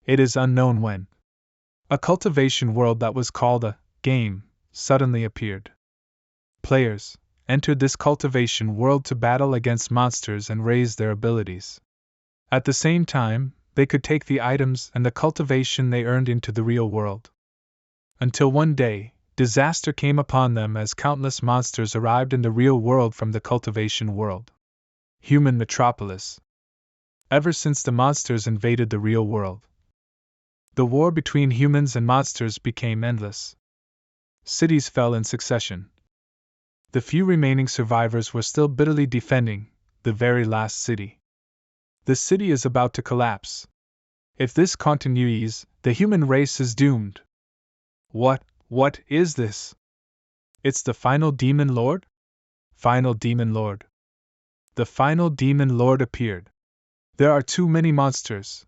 It is unknown when. A cultivation world that was called a game suddenly appeared. Players entered this cultivation world to battle against monsters and raise their abilities. At the same time, they could take the items and the cultivation they earned into the real world. Until one day, disaster came upon them as countless monsters arrived in the real world from the cultivation world. Human metropolis. Ever since the monsters invaded the real world, the war between humans and monsters became endless. Cities fell in succession. The few remaining survivors were still bitterly defending the very last city. The city is about to collapse. If this continues, the human race is doomed. What is this? It's the final demon lord? Final demon lord. The final demon lord appeared. There are too many monsters.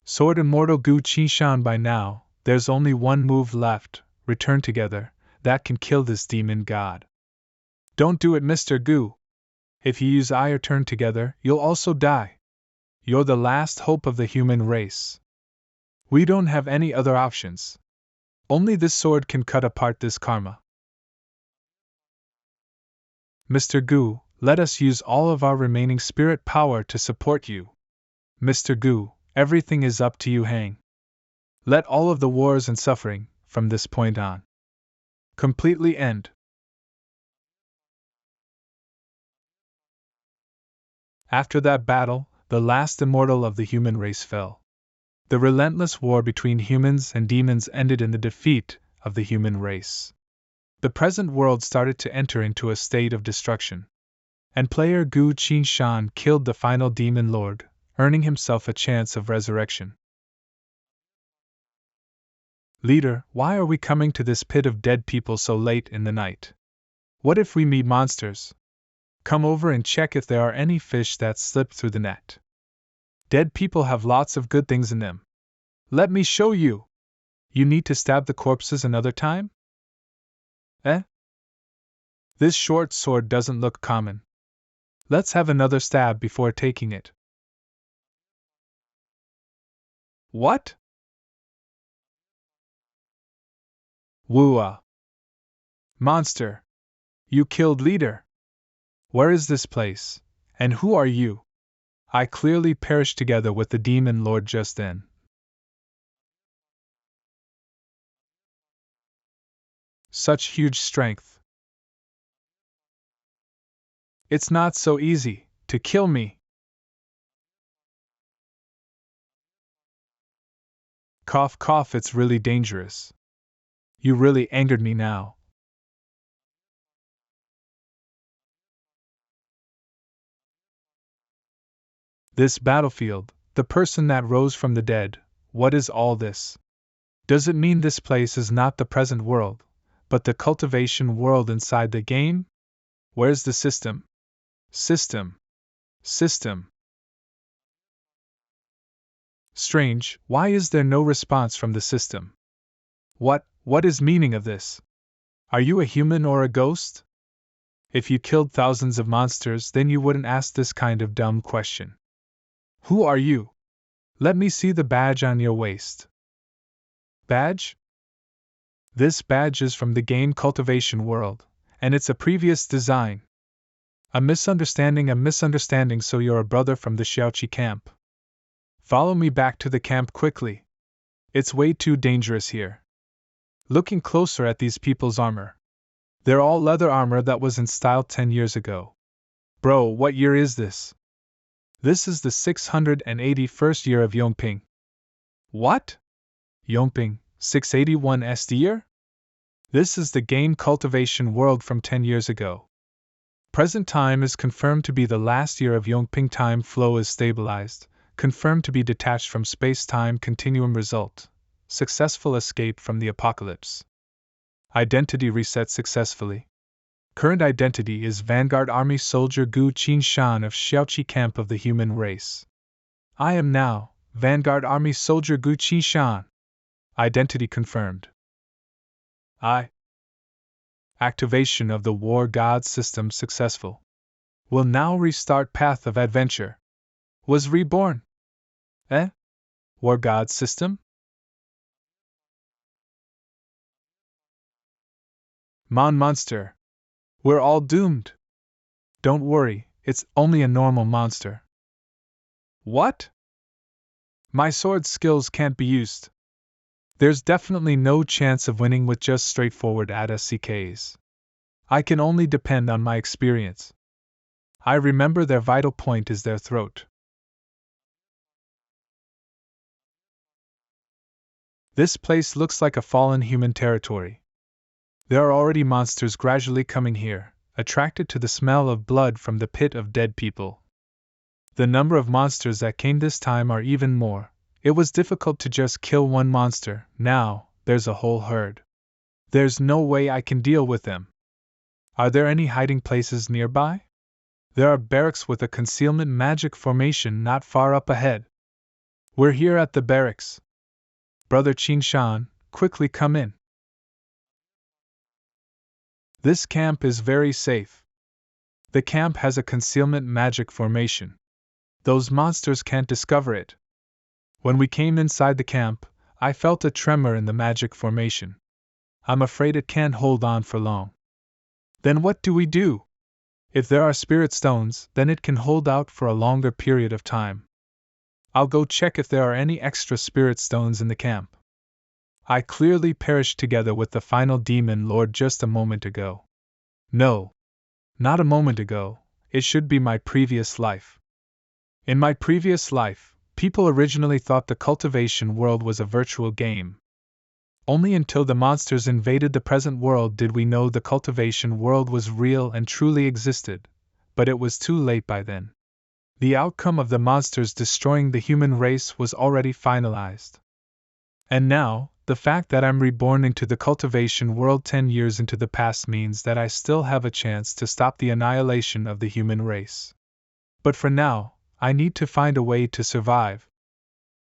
Sword Immortal Gu Qishan, by now, there's only one move left, return together, that can kill this demon god. Don't do it, Mr. Gu. If you use I or turn together, you'll also die. You're the last hope of the human race. We don't have any other options. Only this sword can cut apart this karma. Mr. Gu, let us use all of our remaining spirit power to support you. Mr. Gu, everything is up to you, Hang. Let all of the wars and suffering, from this point on, completely end. After that battle, the last immortal of the human race fell. The relentless war between humans and demons ended in the defeat of the human race. The present world started to enter into a state of destruction. And player Gu Qinshan killed the final demon lord, earning himself a chance of resurrection. Leader, why are we coming to this pit of dead people so late in the night? What if we meet monsters? Come over and check if there are any fish that slipped through the net. Dead people have lots of good things in them. Let me show you. You need to stab the corpses another time? This short sword doesn't look common. Let's have another stab before taking it. What? Woo-ah. Monster! You killed leader! Where is this place, and who are you? I clearly perished together with the demon lord just then. Such huge strength. It's not so easy to kill me. Cough, cough, it's really dangerous. You really angered me now. This battlefield, the person that rose from the dead, what is all this? Does it mean this place is not the present world, but the cultivation world inside the game? Where's the system? System. Strange, why is there no response from the system? What is meaning of this? Are you a human or a ghost? If you killed thousands of monsters, then you wouldn't ask this kind of dumb question. Who are you? Let me see the badge on your waist. Badge? This badge is from the game cultivation world, and it's a previous design. A misunderstanding, so you're a brother from the Xiaoqi camp. Follow me back to the camp quickly. It's way too dangerous here. Looking closer at these people's armor. They're all leather armor that was in style 10 years ago. Bro, what year is this? This is the 681st year of Yongping. What? Yongping, 681 SD year? This is the game cultivation world from 10 years ago. Present time is confirmed to be the last year of Yongping. Time flow is stabilized, confirmed to be detached from space-time continuum. Result: successful escape from the apocalypse. Identity reset successfully. Current identity is Vanguard Army Soldier Gu Qinshan of Xiaoqi Camp of the Human Race. I am now Vanguard Army Soldier Gu Qinshan. Identity confirmed. Activation of the War God system successful. Will now restart path of adventure. Was reborn. War God system? Monster. We're all doomed. Don't worry, it's only a normal monster. What? My sword skills can't be used. There's definitely no chance of winning with just straightforward attacks. I can only depend on my experience. I remember their vital point is their throat. This place looks like a fallen human territory. There are already monsters gradually coming here, attracted to the smell of blood from the pit of dead people. The number of monsters that came this time are even more. It was difficult to just kill one monster, now, there's a whole herd. There's no way I can deal with them. Are there any hiding places nearby? There are barracks with a concealment magic formation not far up ahead. We're here at the barracks. Brother Qingshan, quickly come in. This camp is very safe. The camp has a concealment magic formation. Those monsters can't discover it. When we came inside the camp, I felt a tremor in the magic formation. I'm afraid it can't hold on for long. Then what do we do? If there are spirit stones, then it can hold out for a longer period of time. I'll go check if there are any extra spirit stones in the camp. I clearly perished together with the final demon lord just a moment ago. No. Not a moment ago, it should be my previous life. In my previous life, people originally thought the cultivation world was a virtual game. Only until the monsters invaded the present world did we know the cultivation world was real and truly existed, but it was too late by then. The outcome of the monsters destroying the human race was already finalized. And now, the fact that I'm reborn into the cultivation world 10 years into the past means that I still have a chance to stop the annihilation of the human race. But for now, I need to find a way to survive.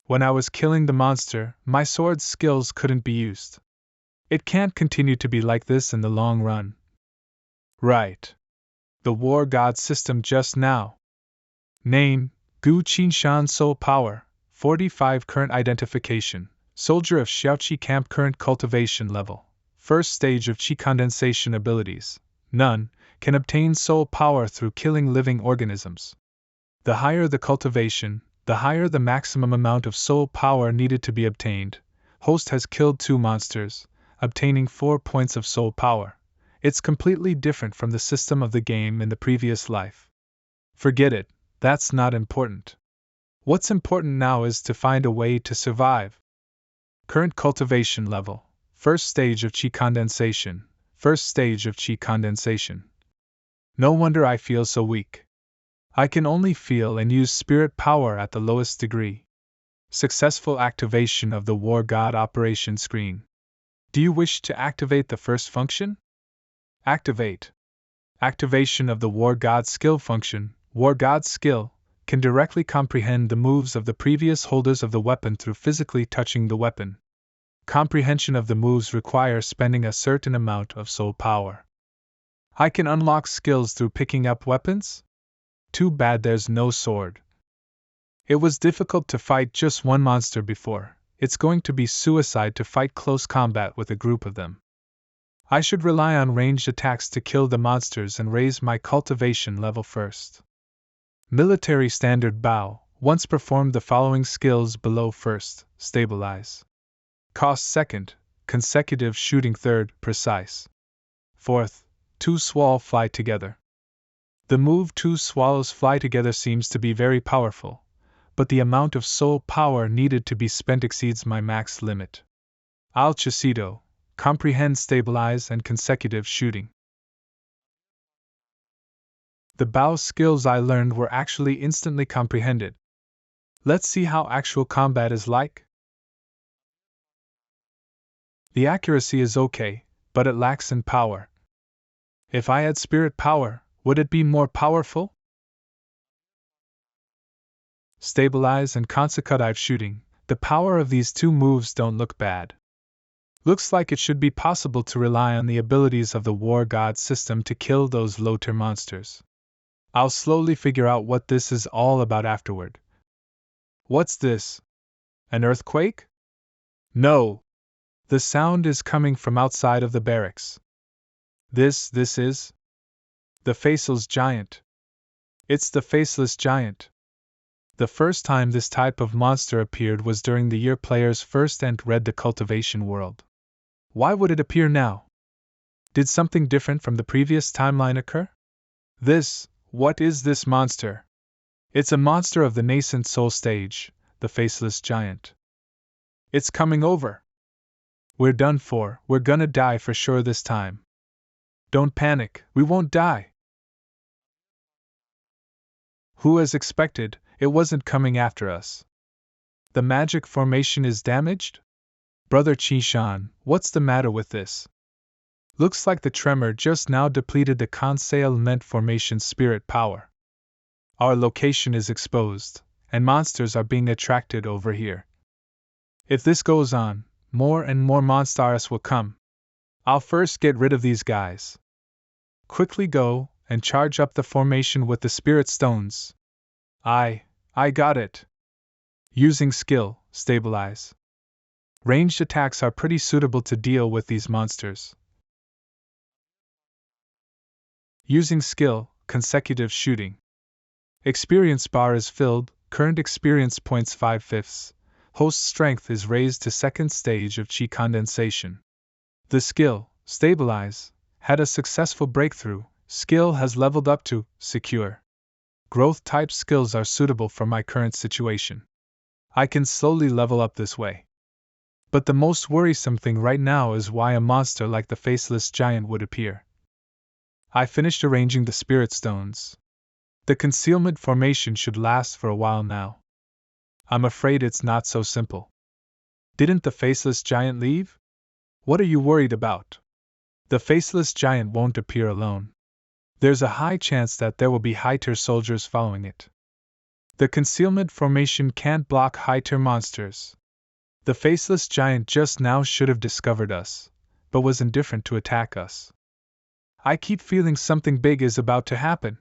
When I was killing the monster, my sword skills couldn't be used. It can't continue to be like this in the long run. Right. The War God system just now. Name, Gu Qinshan Soul Power, 45 current identification, Soldier of Xiaoqi Camp current cultivation level, first stage of Qi condensation abilities, none, can obtain soul power through killing living organisms. The higher the cultivation, the higher the maximum amount of soul power needed to be obtained. Host has killed 2 monsters, obtaining 4 points of soul power. It's completely different from the system of the game in the previous life. Forget it, that's not important. What's important now is to find a way to survive. Current cultivation level, first stage of Qi condensation, first stage of Qi condensation. No wonder I feel so weak. I can only feel and use spirit power at the lowest degree. Successful activation of the War God operation screen. Do you wish to activate the first function? Activate. Activation of the War God skill function. War God skill can directly comprehend the moves of the previous holders of the weapon through physically touching the weapon. Comprehension of the moves requires spending a certain amount of soul power. I can unlock skills through picking up weapons? Too bad there's no sword. It was difficult to fight just one monster before. It's going to be suicide to fight close combat with a group of them. I should rely on ranged attacks to kill the monsters and raise my cultivation level first. Military standard bow. Once performed the following skills below: first, stabilize. Cost second, consecutive shooting third, precise. Fourth, 2 swallow fly together. The move 2 swallows fly together seems to be very powerful, but the amount of soul power needed to be spent exceeds my max limit. Al Chasido, comprehend stabilize and consecutive shooting. The bow skills I learned were actually instantly comprehended. Let's see how actual combat is like. The accuracy is okay, but it lacks in power. If I had spirit power, would it be more powerful? Stabilize and consecutive shooting. The power of these 2 moves don't look bad. Looks like it should be possible to rely on the abilities of the War God system to kill those low-tier monsters. I'll slowly figure out what this is all about afterward. What's this? An earthquake? No! The sound is coming from outside of the barracks. This is the faceless giant. It's the faceless giant. The first time this type of monster appeared was during the year players first read the cultivation world. Why would it appear now? Did something different from the previous timeline occur? What is this monster? It's a monster of the nascent soul stage, the faceless giant. It's coming over. We're done for, we're gonna die for sure this time. Don't panic, we won't die. Who as expected, it wasn't coming after us. The magic formation is damaged? Brother Chi-shan, what's the matter with this? Looks like the tremor just now depleted the Kansei element formation's spirit power. Our location is exposed, and monsters are being attracted over here. If this goes on, more and more monsters will come. I'll first get rid of these guys. Quickly go and charge up the formation with the spirit stones. I got it. Using skill, stabilize. Ranged attacks are pretty suitable to deal with these monsters. Using skill, consecutive shooting. Experience bar is filled, current experience points 5/5. Host strength is raised to second stage of chi condensation. The skill, stabilize, had a successful breakthrough. Skill has leveled up to secure. Growth type skills are suitable for my current situation. I can slowly level up this way. But the most worrisome thing right now is why a monster like the faceless giant would appear. I finished arranging the spirit stones. The concealment formation should last for a while now. I'm afraid it's not so simple. Didn't the faceless giant leave? What are you worried about? The faceless giant won't appear alone. There's a high chance that there will be high-tier soldiers following it. The concealment formation can't block high-tier monsters. The faceless giant just now should have discovered us, but was indifferent to attack us. I keep feeling something big is about to happen.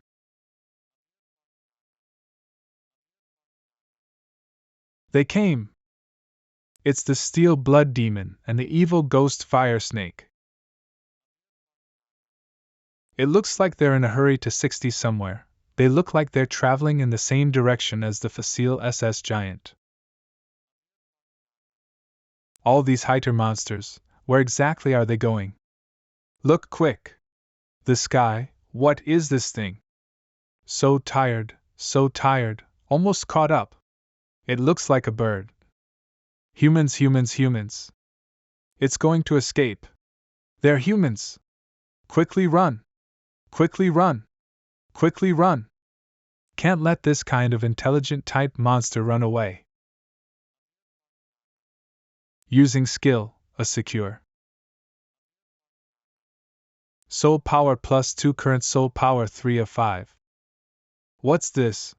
They came. It's the steel blood demon and the evil ghost fire snake. It looks like they're in a hurry to 60 somewhere. They look like they're traveling in the same direction as the facile SS giant. All these high-tier monsters, where exactly are they going? Look quick! The sky, what is this thing? So tired, almost caught up. It looks like a bird. Humans. It's going to escape. They're humans. Quickly run! Quickly run! Quickly run! Can't let this kind of intelligent type monster run away. Using skill, a secure. Soul power +2 current soul power 3 of 5. What's this?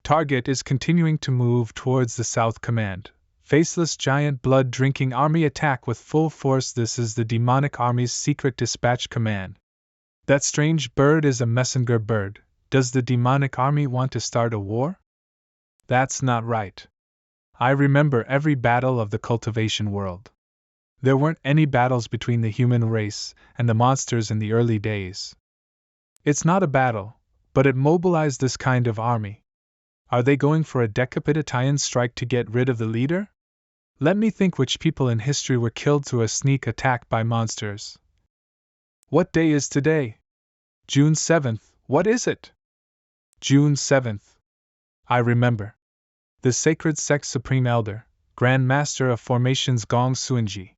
Target is continuing to move towards the South Command. Faceless giant blood-drinking army attack with full force. This is the demonic army's secret dispatch command. That strange bird is a messenger bird. Does the demonic army want to start a war? That's not right. I remember every battle of the cultivation world. There weren't any battles between the human race and the monsters in the early days. It's not a battle, but it mobilized this kind of army. Are they going for a decapitation strike to get rid of the leader? Let me think which people in history were killed through a sneak attack by monsters. What day is today? June 7th, what is it? June 7th. I remember. The Sacred Sect Supreme Elder, Grand Master of Formations Gong Suinji.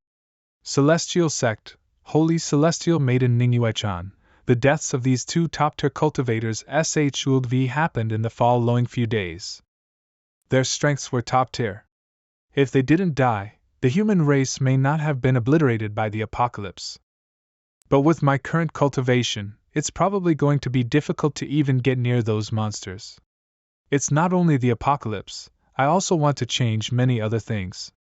Celestial Sect, Holy Celestial Maiden Ningyue-chan. The deaths of these two top-tier cultivators SHULV happened in the following few days. Their strengths were top-tier. If they didn't die, the human race may not have been obliterated by the apocalypse. But with my current cultivation, it's probably going to be difficult to even get near those monsters. It's not only the apocalypse, I also want to change many other things.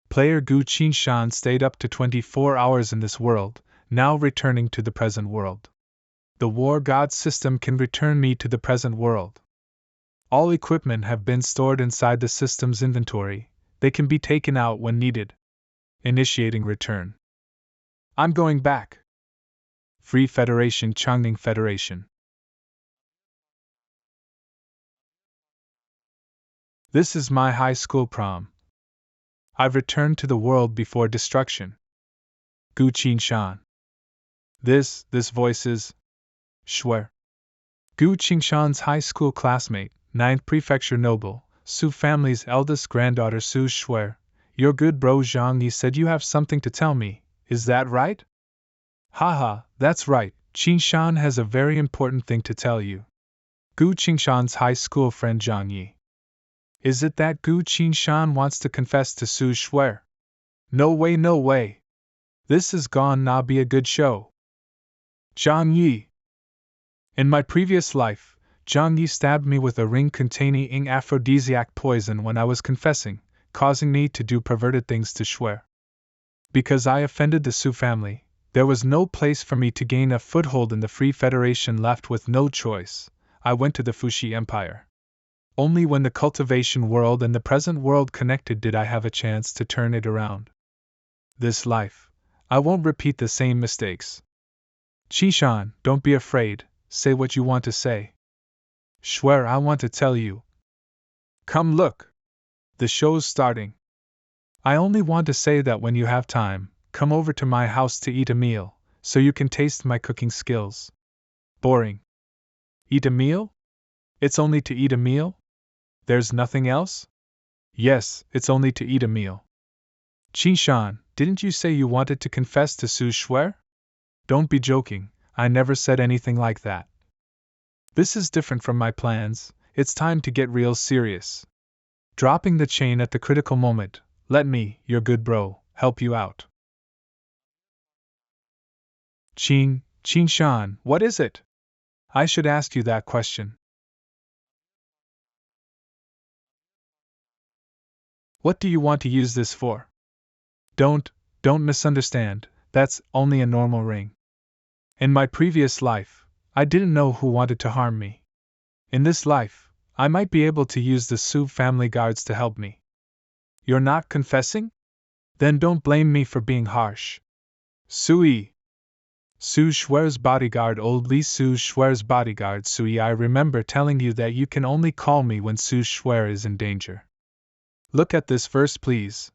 Player Gu Qinshan stayed up to 24 hours in this world, now returning to the present world. The War God system can return me to the present world. All equipment have been stored inside the system's inventory. They can be taken out when needed. Initiating return. I'm going back. Free Federation, Changning Federation. This is my high school prom. I've returned to the world before destruction. Gu Qingshan. This voice is Shuer. Gu Qingshan's high school classmate, 9th Prefecture Noble, Su family's eldest granddaughter Su Shuer. Your good bro Zhang Yi said you have something to tell me, is that right? Haha, that's right, Qingshan has a very important thing to tell you. Gu Qingshan's high school friend Zhang Yi. Is it that Gu Qingshan wants to confess to Su Shuer? No way, no way. This is gonna be a good show. Zhang Yi. In my previous life, Zhang Yi stabbed me with a ring containing aphrodisiac poison when I was confessing, causing me to do perverted things to Shuer. Because I offended the Su family, there was no place for me to gain a foothold in the Free Federation. Left with no choice, I went to the Fuxi Empire. Only when the cultivation world and the present world connected did I have a chance to turn it around. This life, I won't repeat the same mistakes. Qingshan, don't be afraid, say what you want to say. Shuer, I want to tell you. Come look. The show's starting. I only want to say that when you have time, come over to my house to eat a meal, so you can taste my cooking skills. Boring. Eat a meal? It's only to eat a meal? There's nothing else? Yes, it's only to eat a meal. Qingshan, didn't you say you wanted to confess to Su Shuer? Don't be joking, I never said anything like that. This is different from my plans, it's time to get real serious. Dropping the chain at the critical moment, let me, your good bro, help you out. Qingshan, what is it? I should ask you that question. What do you want to use this for? Don't misunderstand, that's only a normal ring. In my previous life, I didn't know who wanted to harm me. In this life, I might be able to use the Su family guards to help me. You're not confessing? Then don't blame me for being harsh. Sui. Su Shuer's bodyguard, old Li Su Shuer's bodyguard Sui. I remember telling you that you can only call me when Su Shuer is in danger. Look at this verse, please.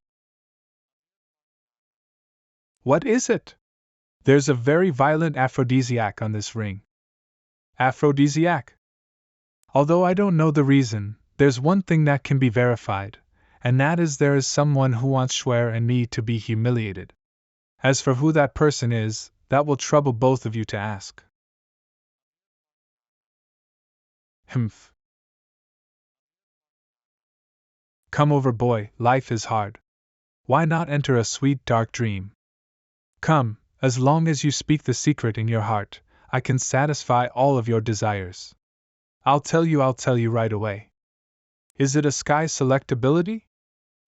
What is it? There's a very violent aphrodisiac on this ring. Aphrodisiac? Although I don't know the reason, there's one thing that can be verified, and that is there is someone who wants Shuer and me to be humiliated. As for who that person is, that will trouble both of you to ask. Humph. Come over, boy, life is hard. Why not enter a sweet dark dream? Come, as long as you speak the secret in your heart, I can satisfy all of your desires. I'll tell you right away. Is it a sky select ability?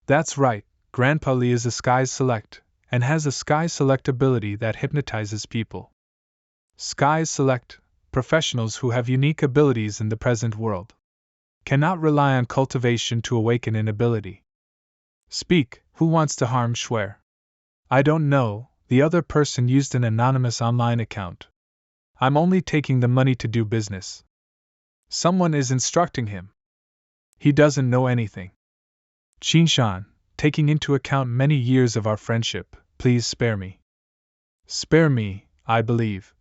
That's right, Grandpa Li is a sky select, and has a sky select ability that hypnotizes people. Sky select, professionals who have unique abilities in the present world. Cannot rely on cultivation to awaken an ability. Speak, who wants to harm Shuer? I don't know, the other person used an anonymous online account. I'm only taking the money to do business. Someone is instructing him. He doesn't know anything. Qingshan, taking into account many years of our friendship, please spare me. Spare me, I believe.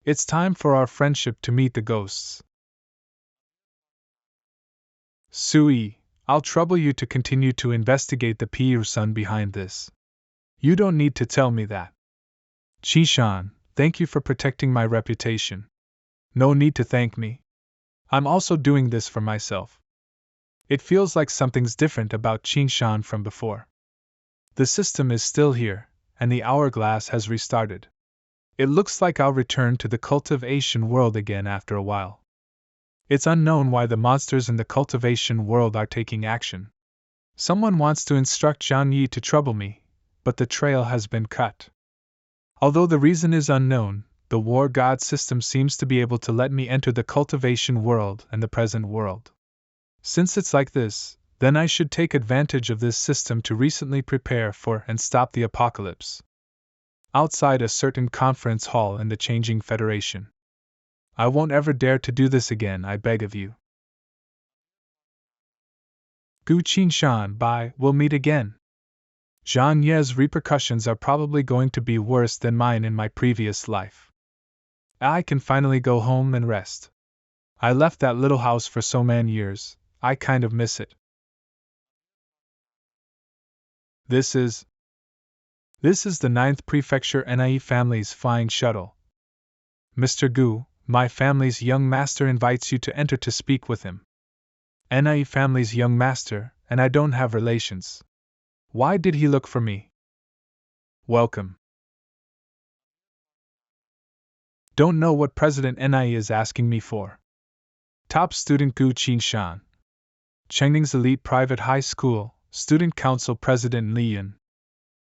It's time for our friendship to meet the ghosts. Sui, I'll trouble you to continue to investigate the Piyu-san behind this. You don't need to tell me that. Qingshan, thank you for protecting my reputation. No need to thank me. I'm also doing this for myself. It feels like something's different about Qingshan from before. The system is still here, and the hourglass has restarted. It looks like I'll return to the cultivation world again after a while. It's unknown why the monsters in the cultivation world are taking action. Someone wants to instruct Zhang Yi to trouble me, but the trail has been cut. Although the reason is unknown, the war god system seems to be able to let me enter the cultivation world and the present world. Since it's like this, then I should take advantage of this system to recently prepare for and stop the apocalypse. Outside a certain conference hall in the changing Federation. I won't ever dare to do this again, I beg of you. Gu Qinshan, bye, we'll meet again. Zhang Ye's repercussions are probably going to be worse than mine in my previous life. I can finally go home and rest. I left that little house for so many years, I kind of miss it. This is the 9th Prefecture NIE family's flying shuttle. Mr. Gu, my family's young master invites you to enter to speak with him. NIE family's young master, and I don't have relations. Why did he look for me? Welcome. Don't know what President NIE is asking me for. Top student Gu Qinshan. Chengning's elite private high school, student council president Li Yun.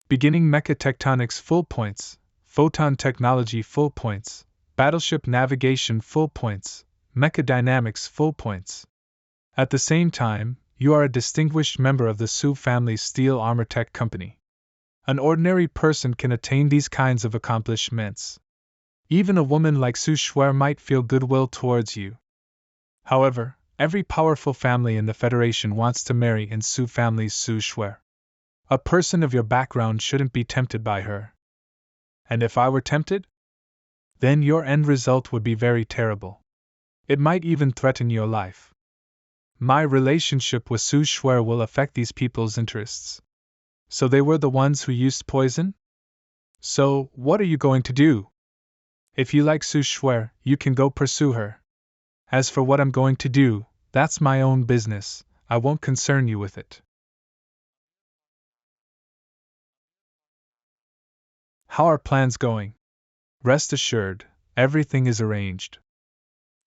Beginning mechatectonics full points, photon technology full points, battleship navigation full points, mechadynamics full points. At the same time, you are a distinguished member of the Su family's steel armor tech company. An ordinary person can attain these kinds of accomplishments. Even a woman like Su Shuer might feel goodwill towards you. However, every powerful family in the Federation wants to marry in Su family's Su Shuer. A person of your background shouldn't be tempted by her. And if I were tempted? Then your end result would be very terrible. It might even threaten your life. My relationship with Su Shuer will affect these people's interests. So they were the ones who used poison? So, what are you going to do? If you like Su Shuer, you can go pursue her. As for what I'm going to do, that's my own business, I won't concern you with it. How are plans going? Rest assured, everything is arranged.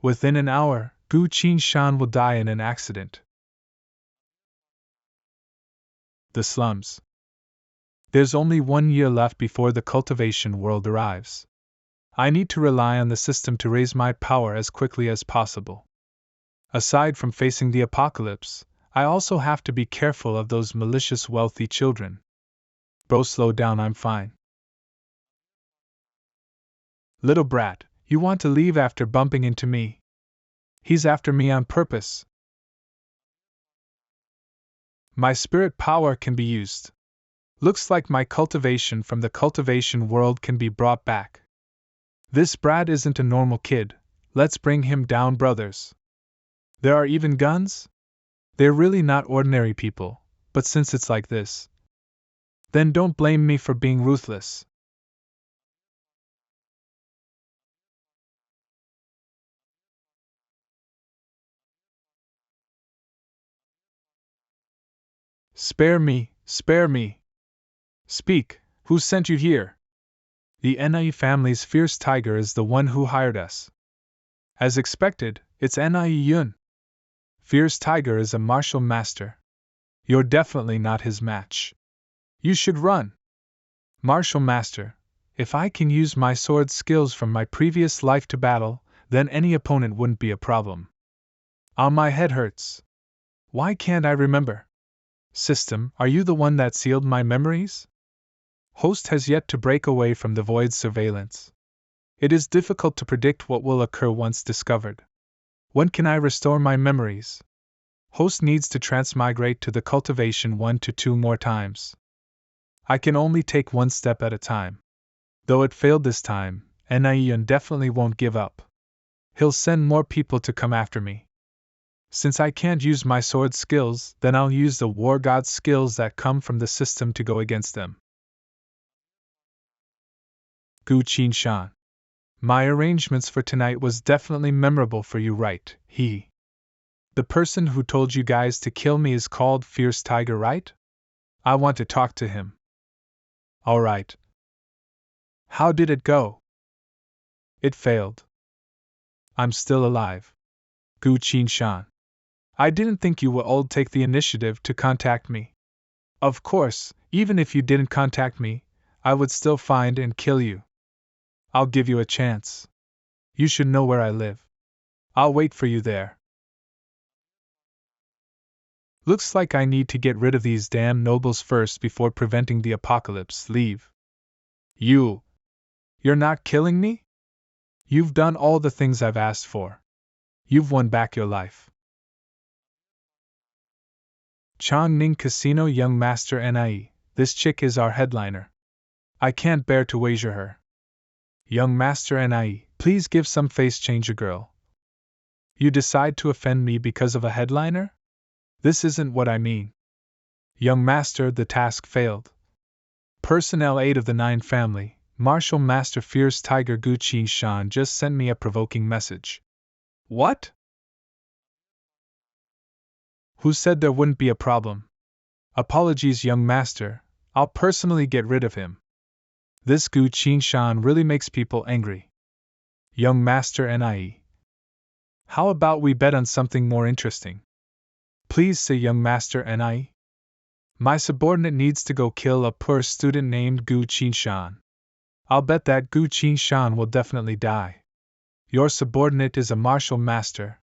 Within an hour, Gu Qinshan will die in an accident. The slums. There's only 1 year left before the cultivation world arrives. I need to rely on the system to raise my power as quickly as possible. Aside from facing the apocalypse, I also have to be careful of those malicious wealthy children. Bro, slow down, I'm fine. Little brat, you want to leave after bumping into me? He's after me on purpose. My spirit power can be used. Looks like my cultivation from the cultivation world can be brought back. This brat isn't a normal kid, let's bring him down, brothers. There are even guns? They're really not ordinary people, but since it's like this, then don't blame me for being ruthless. Spare me, spare me. Speak, who sent you here? The NIE family's fierce tiger is the one who hired us. As expected, it's NIE Yun. Fierce tiger is a martial master. You're definitely not his match. You should run. Martial master, if I can use my sword skills from my previous life to battle, then any opponent wouldn't be a problem. My head hurts. Why can't I remember? System, are you the one that sealed my memories? Host has yet to break away from the void's surveillance. It is difficult to predict what will occur once discovered. When can I restore my memories? Host needs to transmigrate to the cultivation 1 to 2 more times. I can only take one step at a time. Though it failed this time, Nian definitely won't give up. He'll send more people to come after me. Since I can't use my sword skills, then I'll use the war god skills that come from the system to go against them. Gu Qinshan. My arrangements for tonight was definitely memorable for you, right? The person who told you guys to kill me is called Fierce Tiger, right? I want to talk to him. Alright. How did it go? It failed. I'm still alive. Gu Qinshan. I didn't think you would take the initiative to contact me. Of course, even if you didn't contact me, I would still find and kill you. I'll give you a chance. You should know where I live. I'll wait for you there. Looks like I need to get rid of these damn nobles first before preventing the apocalypse. Leave. You're not killing me? You've done all the things I've asked for. You've won back your life. Changning Casino Young Master NIE, this chick is our headliner. I can't bear to wager her. Young Master NIE, please give some face change, a girl. You decide to offend me because of a headliner? This isn't what I mean. Young Master, the task failed. Personnel 8 of the 9 family, Martial Master Fierce Tiger Gu Qi Shan just sent me a provoking message. What? Who said there wouldn't be a problem? Apologies, young master, I'll personally get rid of him. This Gu Qinshan really makes people angry. Young master NIE. How about we bet on something more interesting? Please say, young master NIE. My subordinate needs to go kill a poor student named Gu Qinshan. I'll bet that Gu Qinshan will definitely die. Your subordinate is a martial master.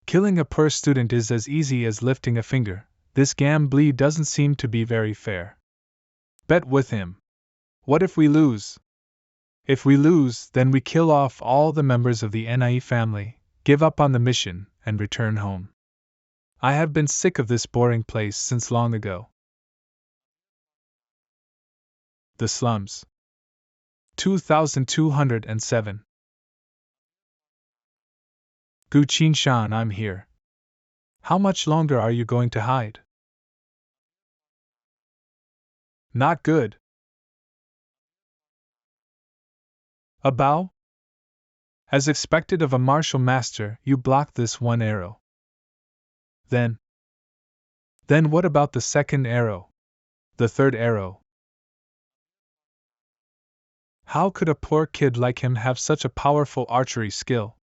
Killing a poor student is as easy as lifting a finger. This gambling doesn't seem to be very fair. Bet with him. What if we lose? If we lose, then we kill off all the members of the NIE family, give up on the mission, and return home. I have been sick of this boring place since long ago. The Slums. 2207. Gu Qinshan, I'm here. How much longer are you going to hide? Not good. A bow? As expected of a martial master, you blocked this one arrow. Then what about the second arrow? The third arrow? How could a poor kid like him have such a powerful archery skill?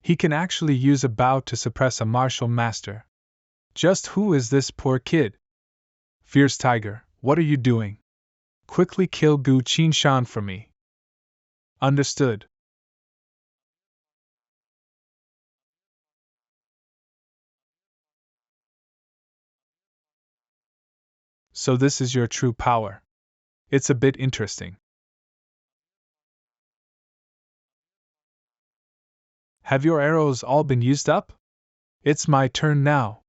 He can actually use a bow to suppress a martial master. Just who is this poor kid? Fierce Tiger, what are you doing? Quickly kill Gu Qinshan for me. Understood. So this is your true power. It's a bit interesting. Have your arrows all been used up? It's my turn now.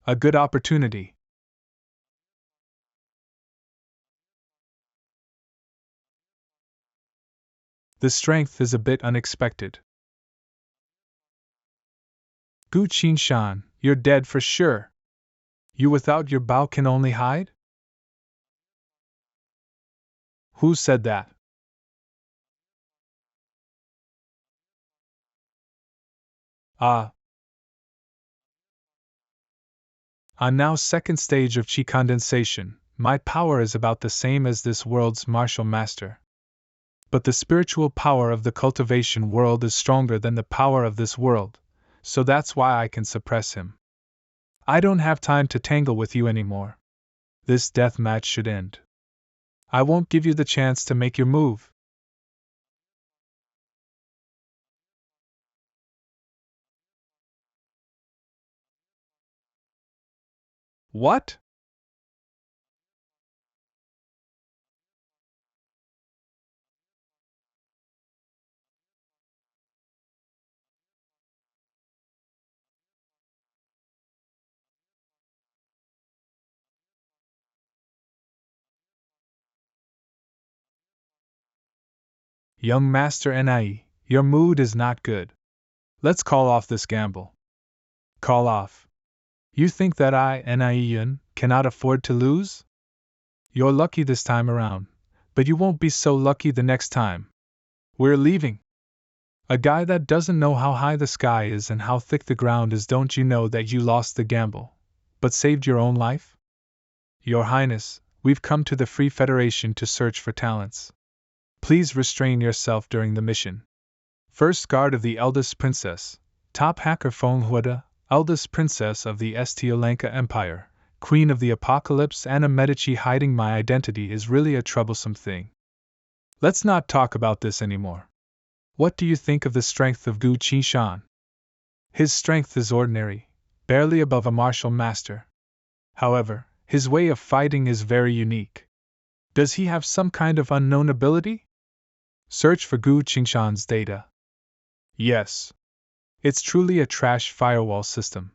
A good opportunity. The strength is a bit unexpected. Gu Qinshan, you're dead for sure. You without your bow can only hide? Who said that? Ah. On now second stage of Qi condensation, my power is about the same as this world's martial master. But the spiritual power of the cultivation world is stronger than the power of this world, so that's why I can suppress him. I don't have time to tangle with you anymore. This death match should end. I won't give you the chance to make your move. What? Young Master NIE, your mood is not good. Let's call off this gamble. Call off. You think that I, NIE, cannot afford to lose? You're lucky this time around, but you won't be so lucky the next time. We're leaving. A guy that doesn't know how high the sky is and how thick the ground is, don't you know that you lost the gamble, but saved your own life? Your Highness, we've come to the Free Federation to search for talents. Please restrain yourself during the mission. First Guard of the Eldest Princess, Top Hacker Feng Huada, Eldest Princess of the Stiolanka Empire, Queen of the Apocalypse Anna Medici. Hiding my identity is really a troublesome thing. Let's not talk about this anymore. What do you think of the strength of Gu Qishan? His strength is ordinary, barely above a martial master. However, his way of fighting is very unique. Does he have some kind of unknown ability? Search for Gu Qingshan's data. Yes. It's truly a trash firewall system.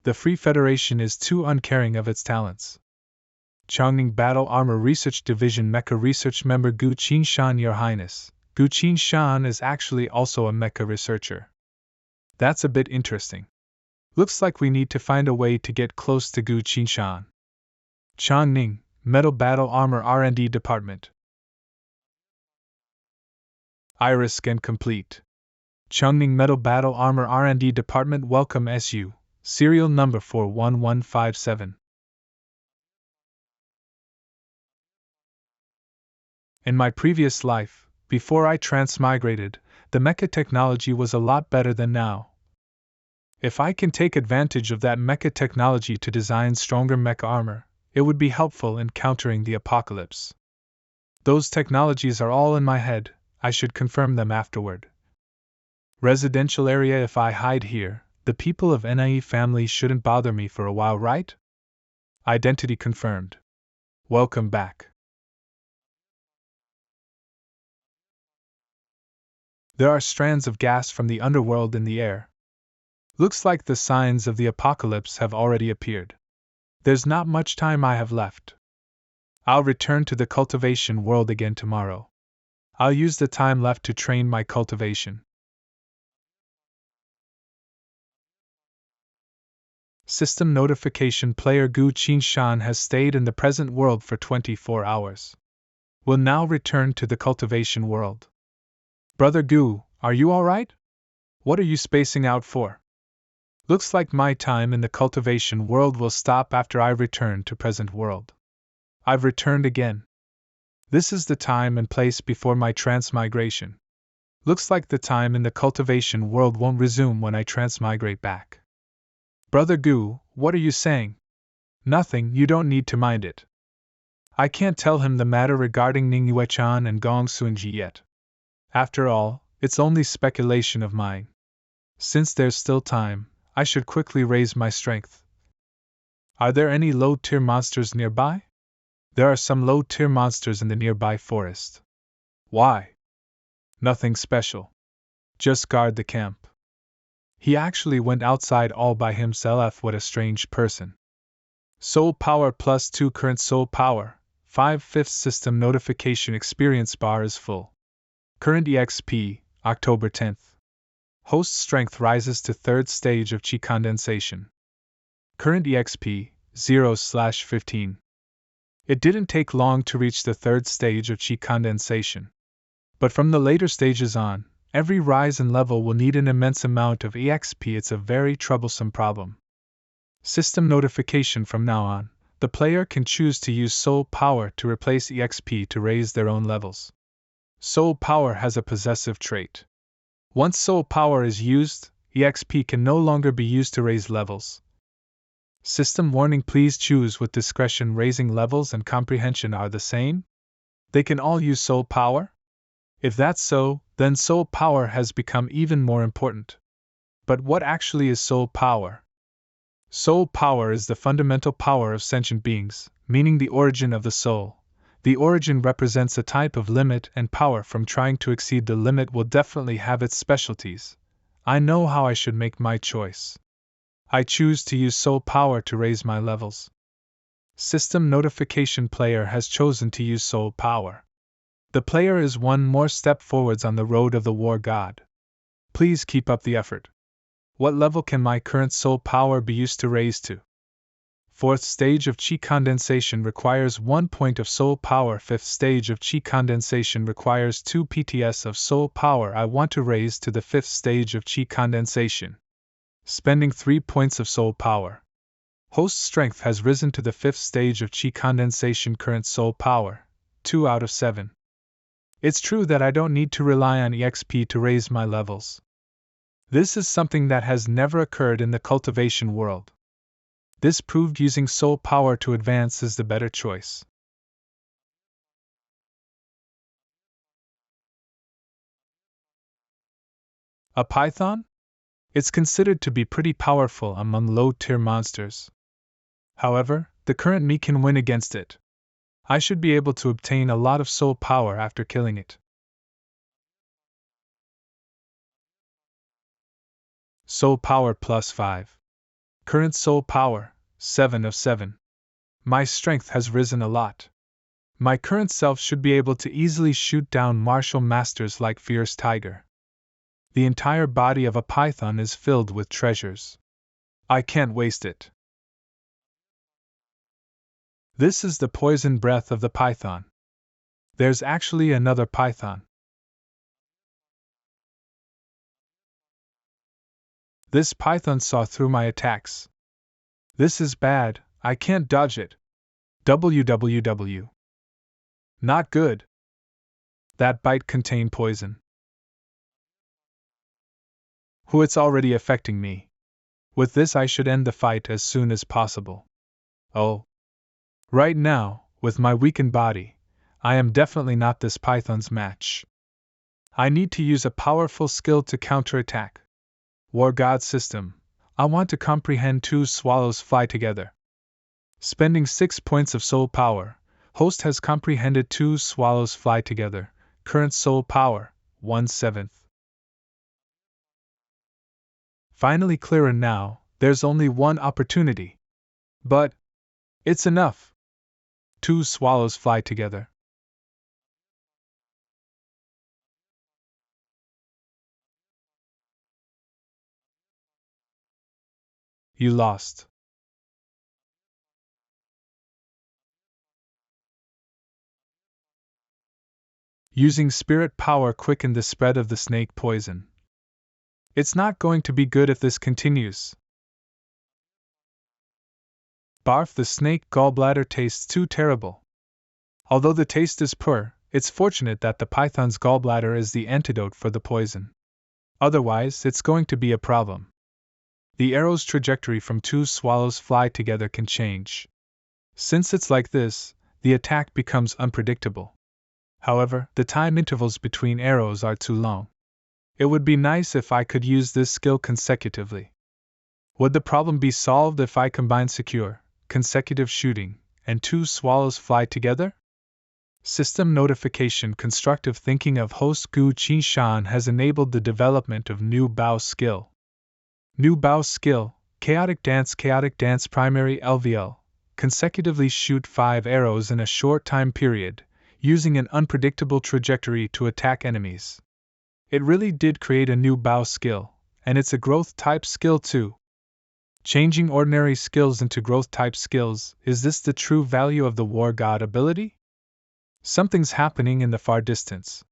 The Free Federation is too uncaring of its talents. Changning Battle Armor Research Division Mecha Research Member Gu Qingshan, Your Highness. Gu Qingshan is actually also a mecha researcher. That's a bit interesting. Looks like we need to find a way to get close to Gu Qingshan. Changning, Metal Battle Armor R&D Department. Iris scan complete. Changning Metal Battle Armor R&D Department. Welcome SU. Serial number 41157. In my previous life, before I transmigrated, the mecha technology was a lot better than now. If I can take advantage of that mecha technology to design stronger mecha armor, it would be helpful in countering the apocalypse. Those technologies are all in my head, I should confirm them afterward. Residential area. If I hide here, the people of NIE family shouldn't bother me for a while, right? Identity confirmed. Welcome back. There are strands of gas from the underworld in the air. Looks like the signs of the apocalypse have already appeared. There's not much time I have left. I'll return to the cultivation world again tomorrow. I'll use the time left to train my cultivation. System notification. Player Gu Qingshan has stayed in the present world for 24 hours. Will now return to the cultivation world. Brother Gu, are you alright? What are you spacing out for? Looks like my time in the cultivation world will stop after I return to present world. I've returned again. This is the time and place before my transmigration. Looks like the time in the cultivation world won't resume when I transmigrate back. Brother Gu, what are you saying? Nothing, you don't need to mind it. I can't tell him the matter regarding Ning Yuechan and Gong Sunji yet. After all, it's only speculation of mine. Since there's still time, I should quickly raise my strength. Are there any low-tier monsters nearby? There are some low-tier monsters in the nearby forest. Why? Nothing special. Just guard the camp. He actually went outside all by himself. What a strange person. Soul power plus 2 current soul power, 5/5 system notification experience bar is full. Current EXP, October 10th. Host strength rises to 3rd stage of chi condensation. Current EXP, 0/15. It didn't take long to reach the 3rd stage of chi condensation. But from the later stages on, every rise in level will need an immense amount of EXP. It's a very troublesome problem. System notification. From now on, the player can choose to use soul power to replace EXP to raise their own levels. Soul power has a possessive trait. Once soul power is used, EXP can no longer be used to raise levels. System warning. Please choose with discretion. Raising levels and comprehension are the same? They can all use soul power? If that's so, then soul power has become even more important. But what actually is soul power? Soul power is the fundamental power of sentient beings, meaning the origin of the soul. The origin represents a type of limit, and power from trying to exceed the limit will definitely have its specialties. I know how I should make my choice. I choose to use soul power to raise my levels. System notification. Player has chosen to use soul power. The player is one more step forwards on the road of the war god. Please keep up the effort. What level can my current soul power be used to raise to? 4th stage of chi condensation requires 1 point of soul power. 5th stage of chi condensation requires 2 PTS of soul power. I want to raise to the 5th stage of chi condensation. Spending 3 points of soul power. Host strength has risen to the 5th stage of chi condensation. Current soul power, 2 out of 7. It's true that I don't need to rely on EXP to raise my levels. This is something that has never occurred in the cultivation world. This proved using soul power to advance is the better choice. A python? It's considered to be pretty powerful among low-tier monsters. However, the current me can win against it. I should be able to obtain a lot of soul power after killing it. Soul power plus 5. Current soul power, 7 of 7. My strength has risen a lot. My current self should be able to easily shoot down martial masters like Fierce Tiger. The entire body of a python is filled with treasures. I can't waste it. This is the poison breath of the python. There's actually another python. This python saw through my attacks. This is bad, I can't dodge it. WWW. Not good. That bite contained poison. It's already affecting me. With this I should end the fight as soon as possible. Oh. Right now, with my weakened body, I am definitely not this python's match. I need to use a powerful skill to counterattack. War God system, I want to comprehend 2 swallows fly together. Spending 6 points of soul power, host has comprehended 2 swallows fly together, current soul power, 1/7. Finally clearer now, there's only one opportunity. But it's enough. 2 swallows fly together. You lost. Using spirit power quickened the spread of the snake poison. It's not going to be good if this continues. Barf, the snake gallbladder tastes too terrible. Although the taste is poor, it's fortunate that the python's gallbladder is the antidote for the poison. Otherwise, it's going to be a problem. The arrow's trajectory from 2 swallows fly together can change. Since it's like this, the attack becomes unpredictable. However, the time intervals between arrows are too long. It would be nice if I could use this skill consecutively. Would the problem be solved if I combine secure, consecutive shooting, and 2 swallows fly together? System notification. Constructive thinking of host Gu Qi-shan has enabled the development of new Bao skill. New Bao skill, Chaotic Dance primary LVL, consecutively shoot 5 arrows in a short time period, using an unpredictable trajectory to attack enemies. It really did create a new Bao skill, and it's a growth type skill too. Changing ordinary skills into growth type skills, is this the true value of the War God ability? Something's happening in the far distance.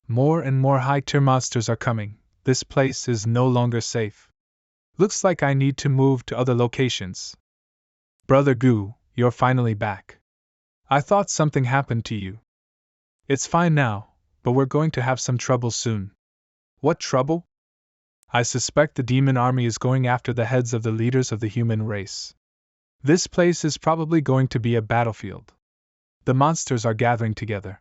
More and more high-tier monsters are coming. This place is no longer safe. Looks like I need to move to other locations. Brother Gu, you're finally back. I thought something happened to you. It's fine now, but we're going to have some trouble soon. What trouble? I suspect the demon army is going after the heads of the leaders of the human race. This place is probably going to be a battlefield. The monsters are gathering together.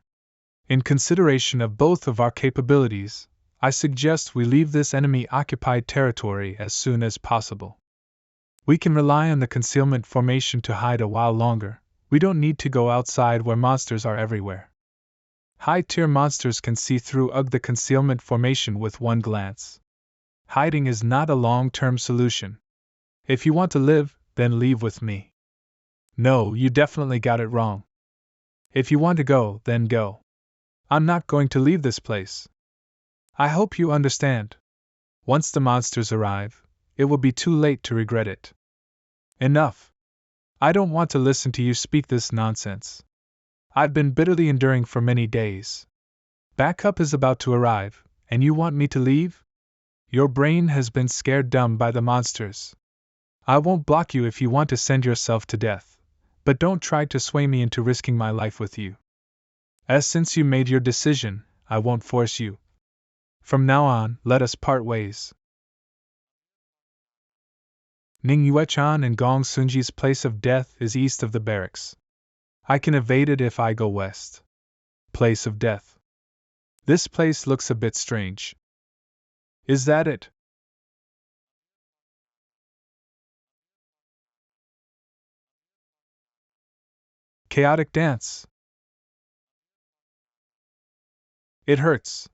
In consideration of both of our capabilities, I suggest we leave this enemy-occupied territory as soon as possible. We can rely on the concealment formation to hide a while longer. We don't need to go outside where monsters are everywhere. High-tier monsters can see through the concealment formation with one glance. Hiding is not a long-term solution. If you want to live, then leave with me. No, you definitely got it wrong. If you want to go, then go. I'm not going to leave this place. I hope you understand. Once the monsters arrive, it will be too late to regret it. Enough. I don't want to listen to you speak this nonsense. I've been bitterly enduring for many days. Backup is about to arrive, and you want me to leave? Your brain has been scared dumb by the monsters. I won't block you if you want to send yourself to death, but don't try to sway me into risking my life with you. Since you made your decision, I won't force you. From now on, let us part ways. Ning Yuechan and Gong Sunji's place of death is east of the barracks. I can evade it if I go west. Place of death. This place looks a bit strange. Is that it? Chaotic dance. It hurts.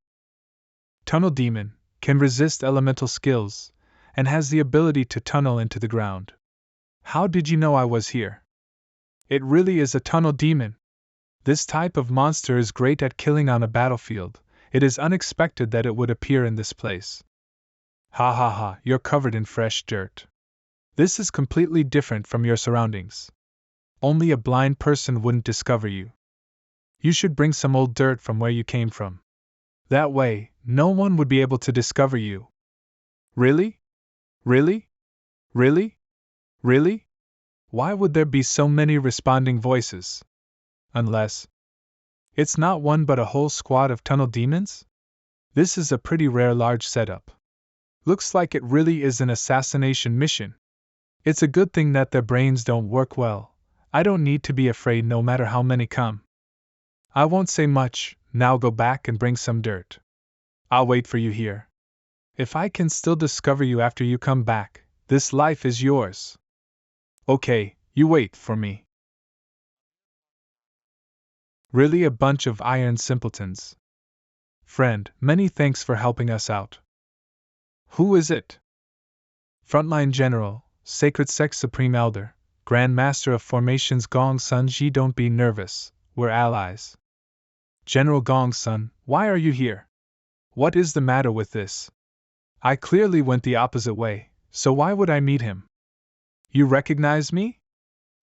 Tunnel Demon can resist elemental skills and has the ability to tunnel into the ground. How did you know I was here? It really is a tunnel demon. This type of monster is great at killing on a battlefield. It is unexpected that it would appear in this place. Ha ha ha, you're covered in fresh dirt. This is completely different from your surroundings. Only a blind person wouldn't discover you. You should bring some old dirt from where you came from. That way, no one would be able to discover you. Really? Really? Really? Really? Why would there be so many responding voices? Unless it's not one but a whole squad of tunnel demons? This is a pretty rare large setup. Looks like it really is an assassination mission. It's a good thing that their brains don't work well. I don't need to be afraid no matter how many come. I won't say much, now go back and bring some dirt. I'll wait for you here. If I can still discover you after you come back, this life is yours. Okay, you wait for me. Really a bunch of iron simpletons. Friend, many thanks for helping us out. Who is it? Frontline General, Sacred Sect Supreme Elder, Grand Master of Formations Gong Sun Ji. Don't be nervous, we're allies. General Gong Sun, why are you here? What is the matter with this? I clearly went the opposite way, so why would I meet him? You recognize me?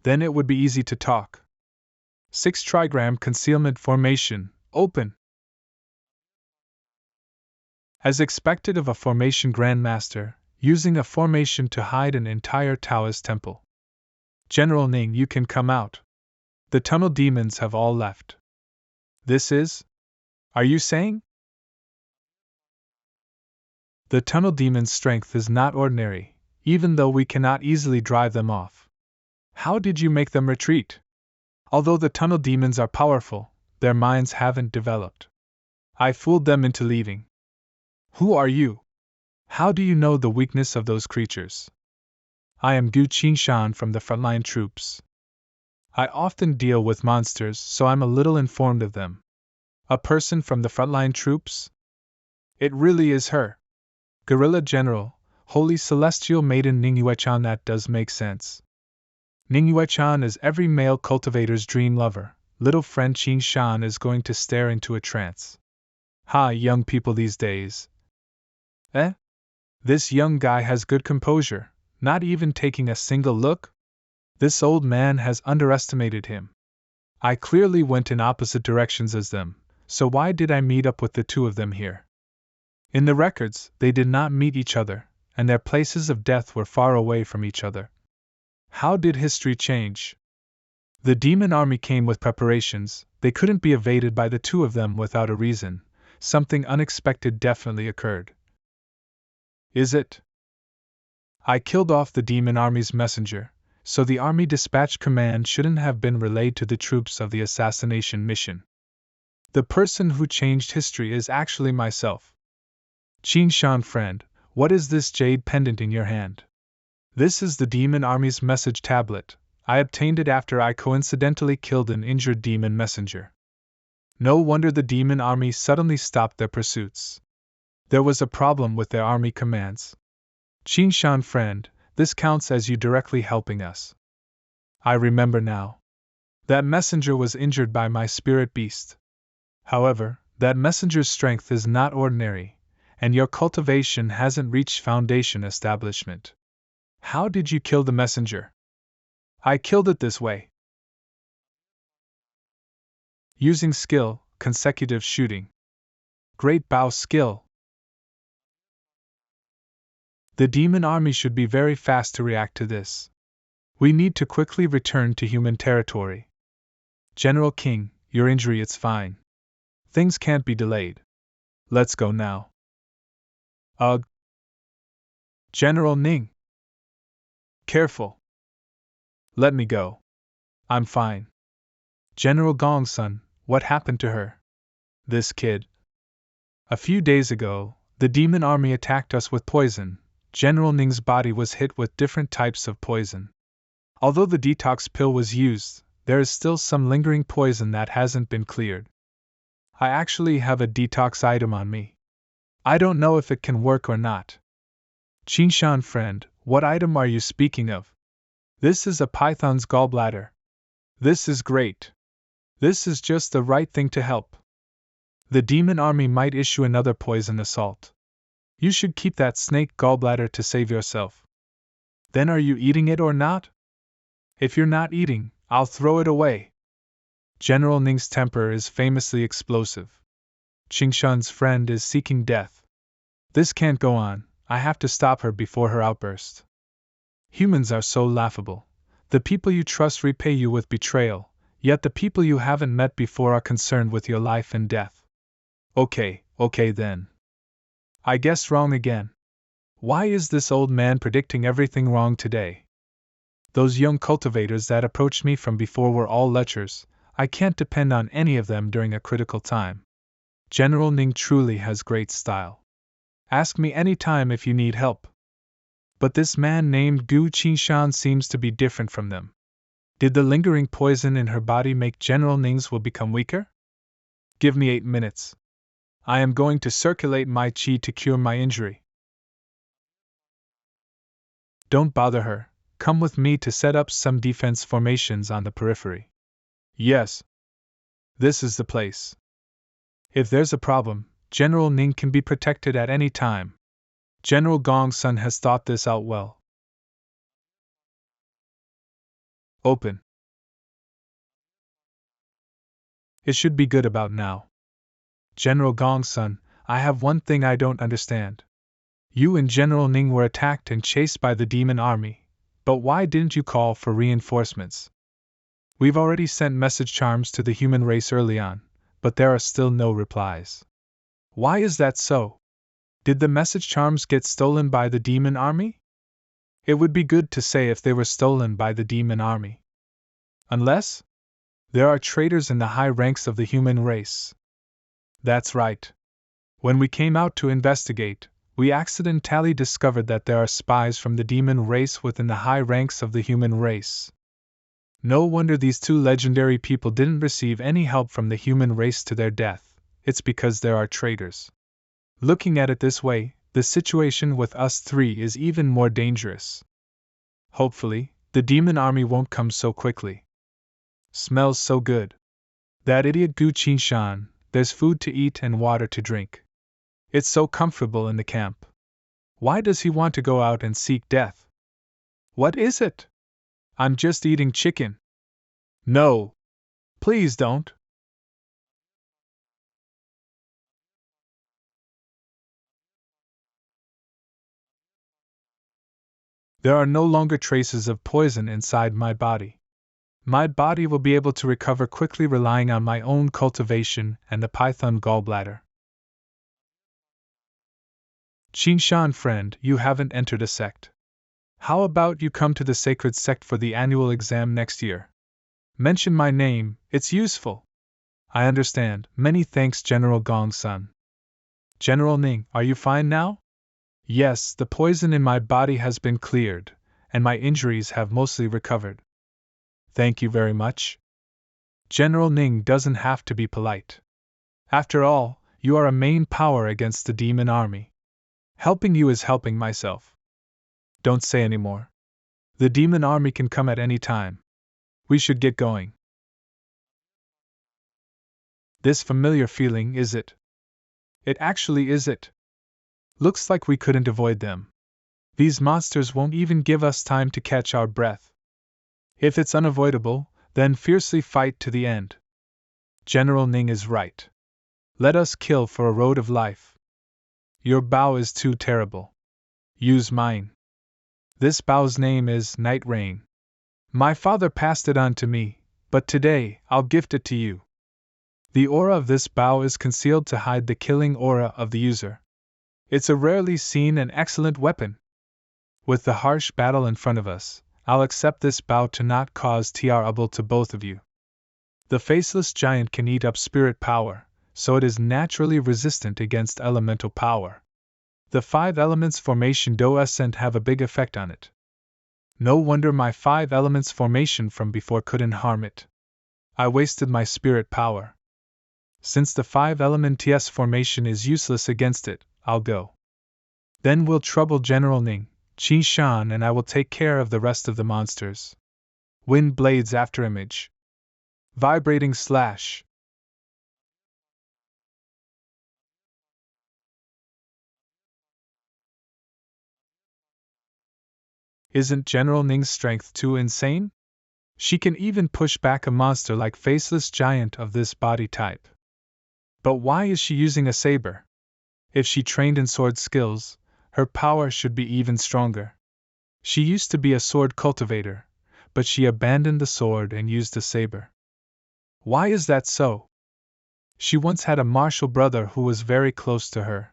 Then it would be easy to talk. 6 trigram concealment formation, open. As expected of a formation grandmaster, using a formation to hide an entire Taoist temple. General Ning, you can come out. The tunnel demons have all left. This is? Are you saying? The tunnel demons' strength is not ordinary, even though we cannot easily drive them off. How did you make them retreat? Although the tunnel demons are powerful, their minds haven't developed. I fooled them into leaving. Who are you? How do you know the weakness of those creatures? I am Gu Qingshan from the frontline troops. I often deal with monsters, so I'm a little informed of them. A person from the frontline troops? It really is her. Guerrilla General, Holy Celestial Maiden Ningyuechan. That does make sense. Ningyuechan is every male cultivator's dream lover. Little friend Qingshan is going to stare into a trance. Ha, young people these days. Eh? This young guy has good composure, not even taking a single look? This old man has underestimated him. I clearly went in opposite directions as them, so why did I meet up with the two of them here? In the records, they did not meet each other, and their places of death were far away from each other. How did history change? The demon army came with preparations, they couldn't be evaded by the two of them without a reason. Something unexpected definitely occurred. Is it? I killed off the demon army's messenger, so the army dispatch command shouldn't have been relayed to the troops of the assassination mission. The person who changed history is actually myself. Qingshan friend, what is this jade pendant in your hand? This is the demon army's message tablet. I obtained it after I coincidentally killed an injured demon messenger. No wonder the demon army suddenly stopped their pursuits. There was a problem with their army commands. Qingshan friend, this counts as you directly helping us. I remember now. That messenger was injured by my spirit beast. However, that messenger's strength is not ordinary, and your cultivation hasn't reached foundation establishment. How did you kill the messenger? I killed it this way. Using skill, consecutive shooting. Great bow skill. The demon army should be very fast to react to this. We need to quickly return to human territory. General King, your injury it's fine. Things can't be delayed. Let's go now. Ugh. General Ning. Careful. Let me go. I'm fine. General Gongsun, what happened to her? This kid. A few days ago, the demon army attacked us with poison. General Ning's body was hit with different types of poison. Although the detox pill was used, there is still some lingering poison that hasn't been cleared. I actually have a detox item on me. I don't know if it can work or not. Qingshan friend, what item are you speaking of? This is a python's gallbladder. This is great. This is just the right thing to help. The demon army might issue another poison assault. You should keep that snake gallbladder to save yourself. Then are you eating it or not? If you're not eating, I'll throw it away. General Ning's temper is famously explosive. Qingshan's friend is seeking death. This can't go on, I have to stop her before her outburst. Humans are so laughable. The people you trust repay you with betrayal, yet the people you haven't met before are concerned with your life and death. Okay then. I guess wrong again. Why is this old man predicting everything wrong today? Those young cultivators that approached me from before were all lechers. I can't depend on any of them during a critical time. General Ning truly has great style. Ask me any time if you need help. But this man named Gu Qingshan seems to be different from them. Did the lingering poison in her body make General Ning's will become weaker? Give me 8 minutes. I am going to circulate my qi to cure my injury. Don't bother her, come with me to set up some defense formations on the periphery. Yes. This is the place. If there's a problem, General Ning can be protected at any time. General Gongsun has thought this out well. Open. It should be good about now. General Gongsun, I have one thing I don't understand. You and General Ning were attacked and chased by the demon army, but why didn't you call for reinforcements? We've already sent message charms to the human race early on, but there are still no replies. Why is that so? Did the message charms get stolen by the demon army? It would be good to say if they were stolen by the demon army. Unless? There are traitors in the high ranks of the human race. That's right. When we came out to investigate, we accidentally discovered that there are spies from the demon race within the high ranks of the human race. No wonder these two legendary people didn't receive any help from the human race to their death. It's because there are traitors. Looking at it this way, the situation with us three is even more dangerous. Hopefully, the demon army won't come so quickly. Smells so good. That idiot Gu Qingshan, there's food to eat and water to drink. It's so comfortable in the camp. Why does he want to go out and seek death? What is it? I'm just eating chicken. No. Please don't. There are no longer traces of poison inside my body. My body will be able to recover quickly relying on my own cultivation and the python gallbladder. Qingshan friend, you haven't entered a sect. How about you come to the sacred sect for the annual exam next year? Mention my name, it's useful. I understand, many thanks General Gongsun. General Ning, are you fine now? Yes, the poison in my body has been cleared, and my injuries have mostly recovered. Thank you very much. General Ning doesn't have to be polite. After all, you are a main power against the demon army. Helping you is helping myself. Don't say any more. The demon army can come at any time. We should get going. This familiar feeling, is it? It actually is it. Looks like we couldn't avoid them. These monsters won't even give us time to catch our breath. If it's unavoidable, then fiercely fight to the end. General Ning is right. Let us kill for a road of life. Your bow is too terrible. Use mine. This bow's name is Night Rain. My father passed it on to me, but today I'll gift it to you. The aura of this bow is concealed to hide the killing aura of the user. It's a rarely seen and excellent weapon. With the harsh battle in front of us, I'll accept this bow to not cause trouble to both of you. The faceless giant can eat up spirit power, so it is naturally resistant against elemental power. The 5 elements formation doesn't have a big effect on it. No wonder my 5 elements formation from before couldn't harm it. I wasted my spirit power. Since the 5 elements formation is useless against it, I'll go. Then we'll trouble General Ning, Qi Shan, and I will take care of the rest of the monsters. Wind blades after image. Vibrating slash. Isn't General Ning's strength too insane? She can even push back a monster like Faceless Giant of this body type. But why is she using a saber? If she trained in sword skills, her power should be even stronger. She used to be a sword cultivator, but she abandoned the sword and used a saber. Why is that so? She once had a martial brother who was very close to her.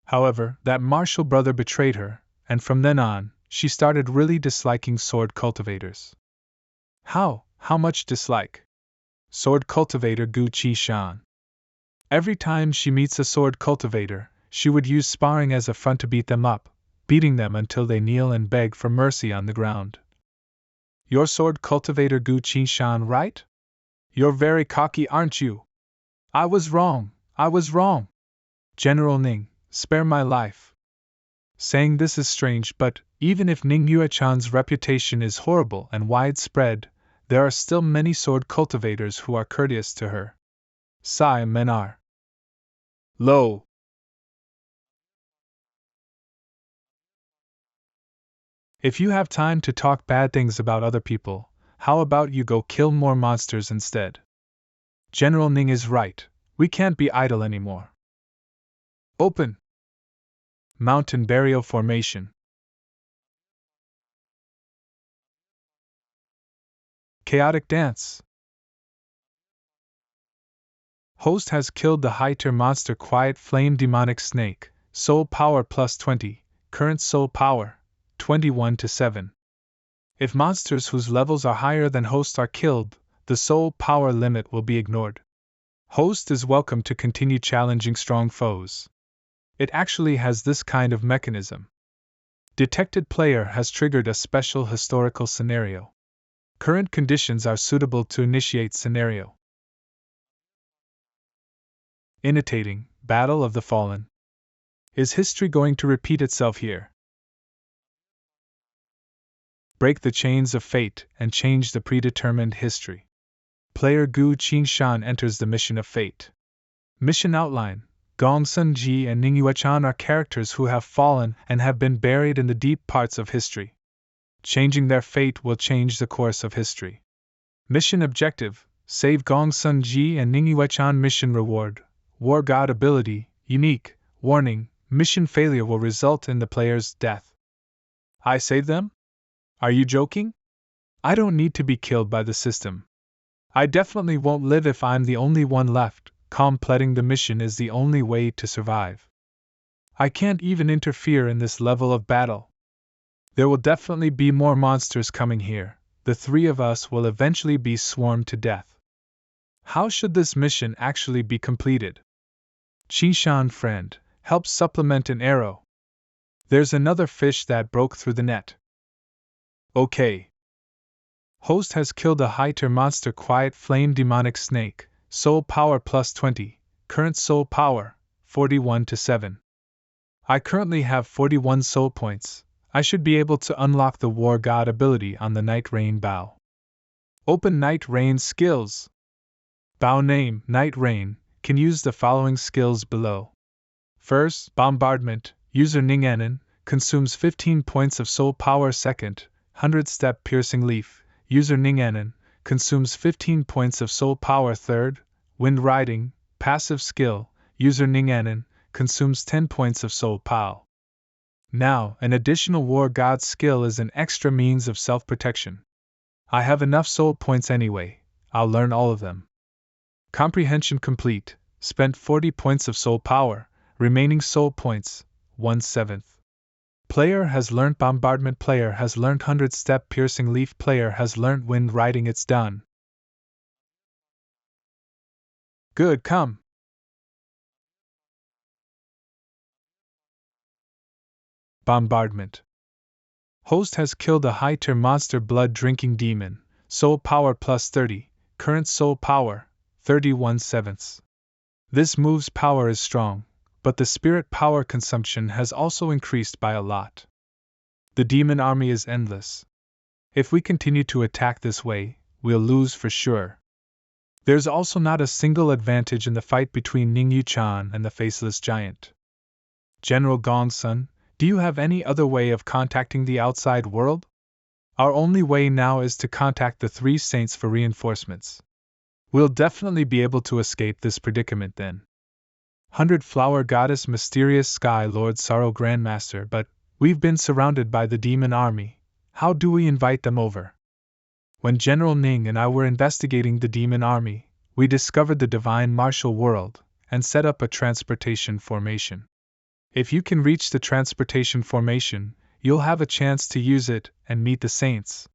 However, that martial brother betrayed her, and from then on, she started really disliking sword cultivators. How much dislike? Sword cultivator Gu Qi Shan. Every time she meets a sword cultivator, she would use sparring as a front to beat them up, beating them until they kneel and beg for mercy on the ground. You're sword cultivator Gu Qi Shan, right? You're very cocky, aren't you? I was wrong. General Ning, spare my life. Saying this is strange, but even if Ning Yuechan's reputation is horrible and widespread, there are still many sword cultivators who are courteous to her. Sai men are. Lo! If you have time to talk bad things about other people, how about you go kill more monsters instead? General Ning is right, we can't be idle anymore. Open! Mountain burial formation. Chaotic dance. Host has killed the high-tier monster Quiet Flame Demonic Snake, soul power plus 20, current soul power, 21 to 7. If monsters whose levels are higher than Host are killed, the soul power limit will be ignored. Host is welcome to continue challenging strong foes. It actually has this kind of mechanism. Detected player has triggered a special historical scenario. Current conditions are suitable to initiate scenario. Imitating Battle of the Fallen. Is history going to repeat itself here? Break the chains of fate and change the predetermined history. Player Gu Qingshan enters the mission of fate. Mission outline: Gong Sun-ji and Ning Yuechan are characters who have fallen and have been buried in the deep parts of history. Changing their fate will change the course of history. Mission objective: save Gong Sun-ji and Ning Yuechan. Mission reward: War God ability, unique. Warning: mission failure will result in the player's death. I save them? Are you joking? I don't need to be killed by the system. I definitely won't live if I'm the only one left. Completing the mission is the only way to survive. I can't even interfere in this level of battle. There will definitely be more monsters coming here. The 3 of us will eventually be swarmed to death. How should this mission actually be completed? Qishan friend, help supplement an arrow. There's another fish that broke through the net. Okay. Host has killed a high-tier monster Quiet Flame Demonic Snake, soul power plus 20, current soul power, 41 to 7. I currently have 41 soul points. I should be able to unlock the War God ability on the Night Rain Bow. Open Night Rain skills. Bow name, Night Rain, can use the following skills below. First, Bombardment, user Ning Enan, consumes 15 points of soul power. Second, 100-step Piercing Leaf, user Ning Enan, consumes 15 points of soul power. Third, Wind Riding, passive skill, user Ning Enan, consumes 10 points of soul power. Now, an additional War God skill is an extra means of self-protection. I have enough soul points anyway, I'll learn all of them. Comprehension complete, spent 40 points of soul power, remaining soul points, 1/7. Player has learnt Bombardment. Player has learnt 100-step Piercing Leaf. Player has learnt Wind Riding. It's done. Good, come. Bombardment. Host has killed a high-tier monster blood-drinking demon, soul power plus 30, current soul power, 31/7. This move's power is strong, but the spirit power consumption has also increased by a lot. The demon army is endless. If we continue to attack this way, we'll lose for sure. There's also not a single advantage in the fight between Ning Yu-chan and the Faceless Giant. General Gongsun, do you have any other way of contacting the outside world? Our only way now is to contact the three saints for reinforcements. We'll definitely be able to escape this predicament then. 100 Flower Goddess Mysterious Sky Lord Sorrow Grandmaster, but we've been surrounded by the demon army. How do we invite them over? When General Ning and I were investigating the demon army, we discovered the divine martial world and set up a transportation formation. If you can reach the transportation formation, you'll have a chance to use it and meet the saints.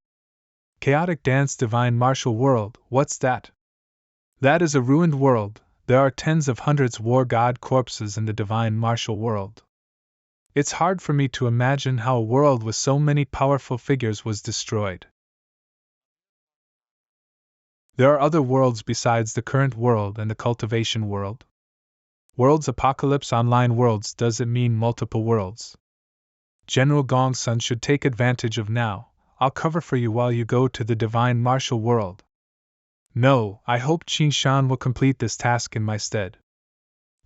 Chaotic Dance Divine Martial World, what's that? That is a ruined world. There are tens of hundreds war god corpses in the divine martial world. It's hard for me to imagine how a world with so many powerful figures was destroyed. There are other worlds besides the current world and the cultivation world. Worlds Apocalypse Online Worlds, does it mean multiple worlds? General Gongsun should take advantage of now. I'll cover for you while you go to the divine martial world. No, I hope Qin Shan will complete this task in my stead.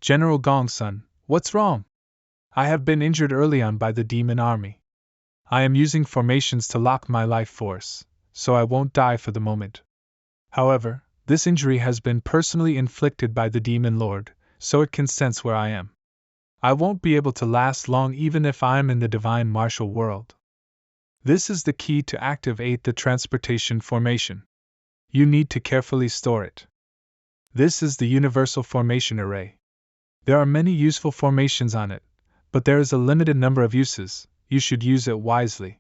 General Gongsun, what's wrong? I have been injured early on by the demon army. I am using formations to lock my life force, so I won't die for the moment. However, this injury has been personally inflicted by the demon lord, so it can sense where I am. I won't be able to last long even if I'm in the divine martial world. This is the key to activate the transportation formation. You need to carefully store it. This is the universal formation array. There are many useful formations on it, but there is a limited number of uses. You should use it wisely.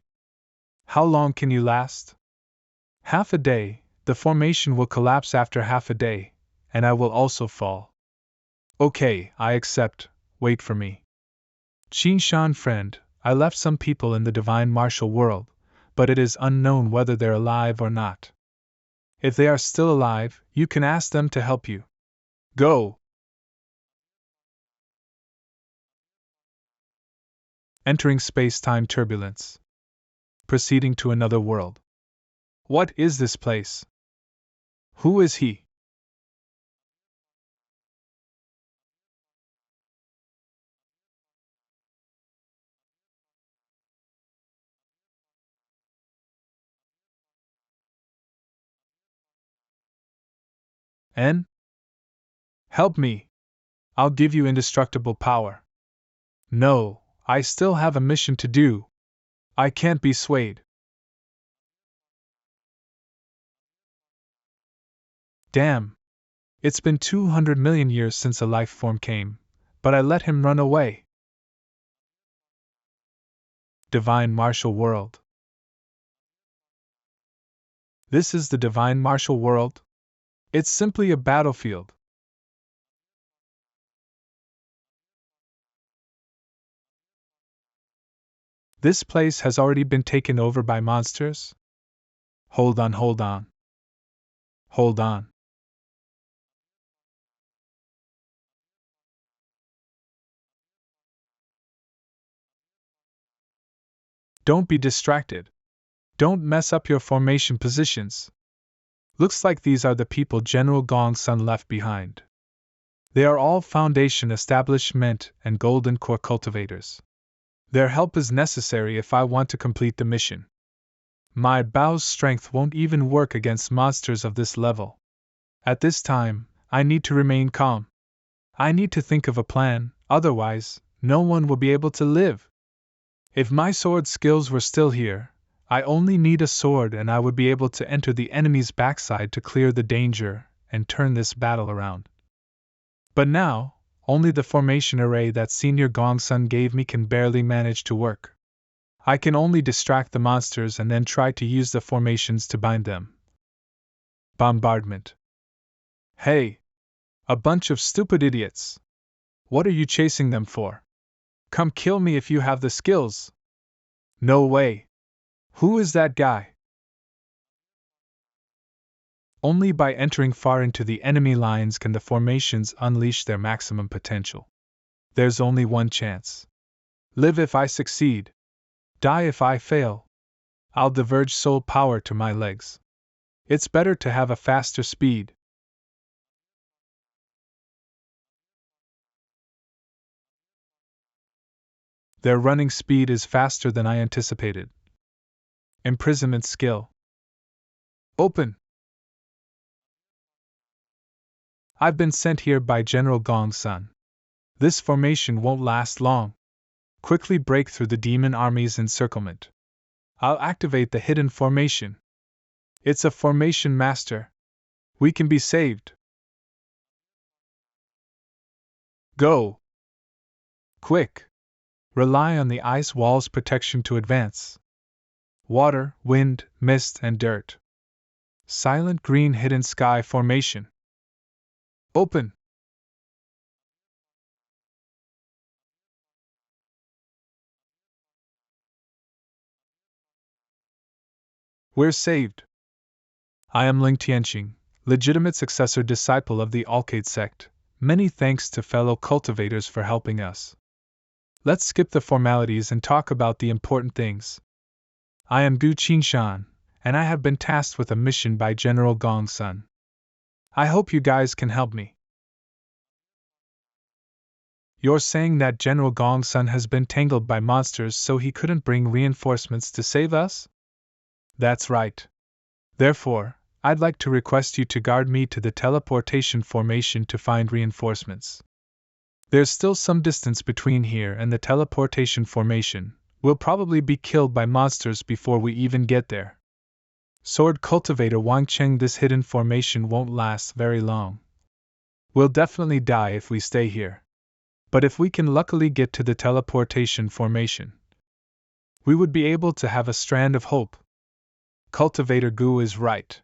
How long can you last? Half a day. The formation will collapse after half a day, and I will also fall. Okay, I accept. Wait for me. Qin Shan friend, I left some people in the divine martial world, but it is unknown whether they're alive or not. If they are still alive, you can ask them to help you. Go! Entering space-time turbulence. Proceeding to another world. What is this place? Who is he? N? Help me! I'll give you indestructible power. No, I still have a mission to do. I can't be swayed. Damn! It's been 200 million years since a life form came, but I let him run away. Divine Martial World. This is the Divine Martial World? It's simply a battlefield. This place has already been taken over by monsters? Hold on. Hold on. Don't be distracted. Don't mess up your formation positions. Looks like these are the people General Gongsun left behind. They are all Foundation establishment and Golden Core cultivators. Their help is necessary if I want to complete the mission. My bow's strength won't even work against monsters of this level. At this time, I need to remain calm. I need to think of a plan, otherwise, no one will be able to live. If my sword skills were still here, I only need a sword and I would be able to enter the enemy's backside to clear the danger and turn this battle around. But now, only the formation array that Senior Gongsun gave me can barely manage to work. I can only distract the monsters and then try to use the formations to bind them. Bombardment. Hey! A bunch of stupid idiots. What are you chasing them for? Come kill me if you have the skills. No way. Who is that guy? Only by entering far into the enemy lines can the formations unleash their maximum potential. There's only one chance. Live if I succeed. Die if I fail. I'll diverge soul power to my legs. It's better to have a faster speed. Their running speed is faster than I anticipated. Imprisonment skill. Open! I've been sent here by General Gongsun. This formation won't last long. Quickly break through the demon army's encirclement. I'll activate the hidden formation. It's a formation master. We can be saved. Go! Quick! Rely on the ice wall's protection to advance. Water, wind, mist, and dirt. Silent green hidden sky formation. Open! We're saved. I am Ling Tianqing, legitimate successor disciple of the Alcade sect. Many thanks to fellow cultivators for helping us. Let's skip the formalities and talk about the important things. I am Gu Qingshan, and I have been tasked with a mission by General Gongsun. I hope you guys can help me. You're saying that General Gongsun has been tangled by monsters so he couldn't bring reinforcements to save us? That's right. Therefore, I'd like to request you to guard me to the teleportation formation to find reinforcements. There's still some distance between here and the teleportation formation. We'll probably be killed by monsters before we even get there. Sword Cultivator Wang Cheng, this hidden formation won't last very long. We'll definitely die if we stay here. But if we can luckily get to the teleportation formation, we would be able to have a strand of hope. Cultivator Gu is right.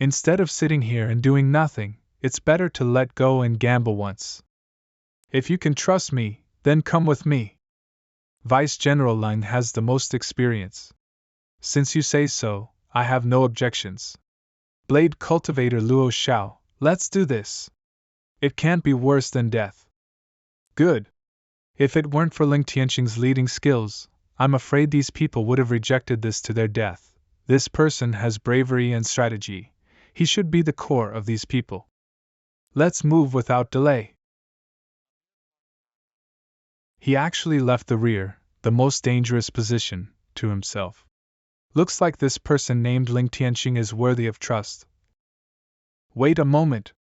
Instead of sitting here and doing nothing, it's better to let go and gamble once. If you can trust me, then come with me. Vice General Lin has the most experience. Since you say so, I have no objections. Blade Cultivator Luo Xiao, let's do this. It can't be worse than death. Good. If it weren't for Ling Tianqing's leading skills, I'm afraid these people would have rejected this to their death. This person has bravery and strategy. He should be the core of these people. Let's move without delay. He actually left the rear, the most dangerous position, to himself. Looks like this person named Ling Tianqing is worthy of trust. Wait a moment.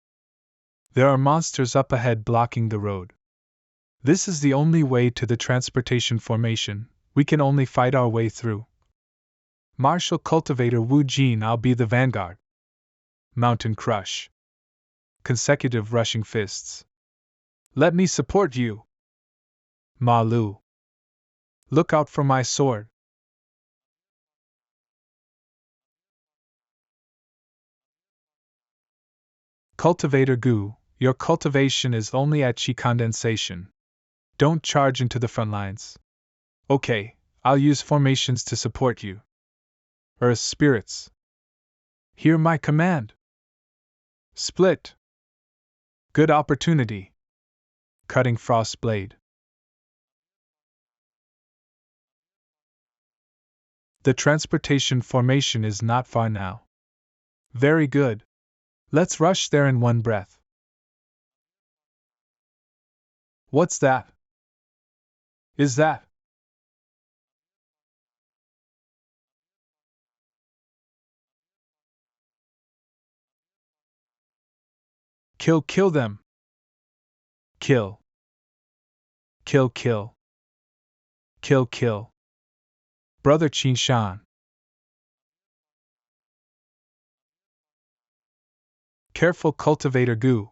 There are monsters up ahead blocking the road. This is the only way to the transportation formation. We can only fight our way through. Martial Cultivator Wu Jin, I'll be the vanguard. Mountain Crush. Consecutive rushing fists. Let me support you. Ma Lu. Look out for my sword. Cultivator Gu, your cultivation is only at chi condensation. Don't charge into the front lines. Okay, I'll use formations to support you. Earth spirits. Hear my command. Split. Good opportunity. Cutting frost blade. The transportation formation is not far now. Very good. Let's rush there in one breath. What's that? Is that? Kill them. Kill. Kill. Brother Qin Shan. Careful, Cultivator Gu.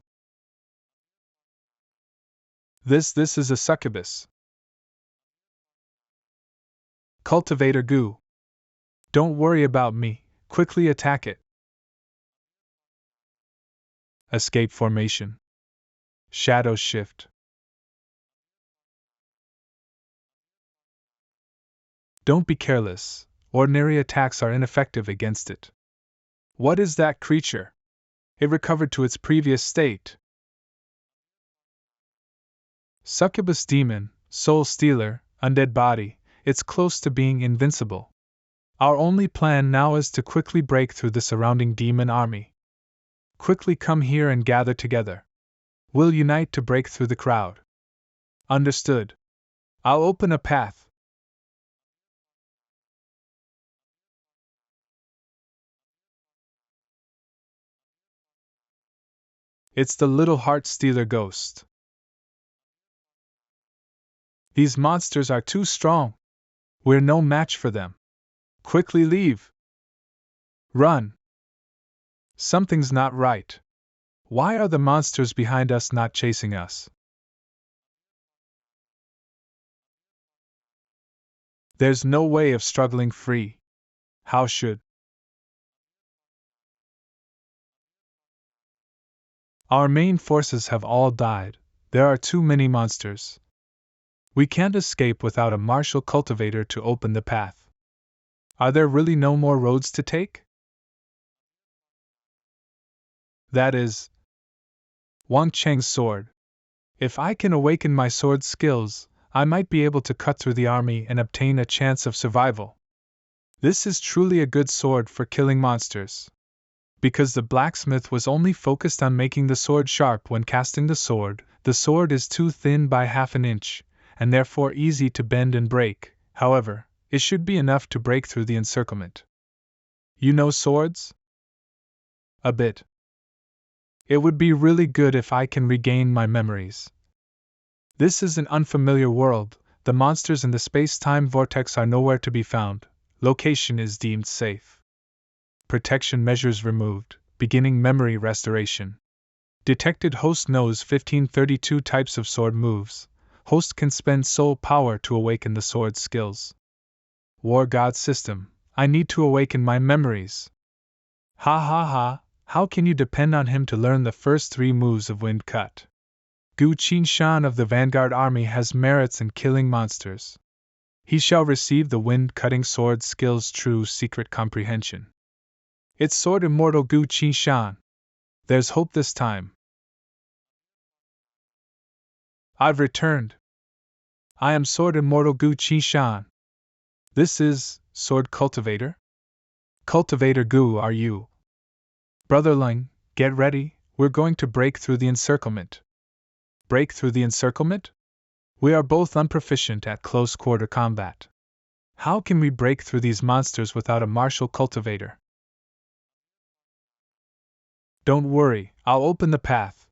This is a succubus. Cultivator Gu. Don't worry about me, quickly attack it. Escape formation. Shadows shift. Don't be careless. Ordinary attacks are ineffective against it. What is that creature? It recovered to its previous state. Succubus demon, soul stealer, undead body, it's close to being invincible. Our only plan now is to quickly break through the surrounding demon army. Quickly come here and gather together. We'll unite to break through the crowd. Understood. I'll open a path. It's the little heart stealer ghost. These monsters are too strong. We're no match for them. Quickly leave. Run. Something's not right. Why are the monsters behind us not chasing us? There's no way of struggling free. How should? Our main forces have all died. There are too many monsters. We can't escape without a martial cultivator to open the path. Are there really no more roads to take? That is Wang Cheng's sword. If I can awaken my sword skills, I might be able to cut through the army and obtain a chance of survival. This is truly a good sword for killing monsters. Because the blacksmith was only focused on making the sword sharp when casting the sword is too thin by half an inch, and therefore easy to bend and break. However, it should be enough to break through the encirclement. You know swords? A bit. It would be really good if I can regain my memories. This is an unfamiliar world, the monsters in the space-time vortex are nowhere to be found, location is deemed safe. Protection measures removed, beginning memory restoration. Detected host knows 1532 types of sword moves. Host can spend soul power to awaken the sword skills. War God system, I need to awaken my memories. Ha ha ha, how can you depend on him to learn the first 3 moves of Wind Cut? Gu Qinshan of the Vanguard Army has merits in killing monsters. He shall receive the wind-cutting sword skill's true secret comprehension. It's Sword Immortal Gu Qinshan. There's hope this time. I've returned. I am Sword Immortal Gu Qinshan. This is Sword Cultivator? Cultivator Gu, are you? Brother Ling, get ready, we're going to break through the encirclement. Break through the encirclement? We are both unproficient at close-quarter combat. How can we break through these monsters without a martial cultivator? Don't worry, I'll open the path.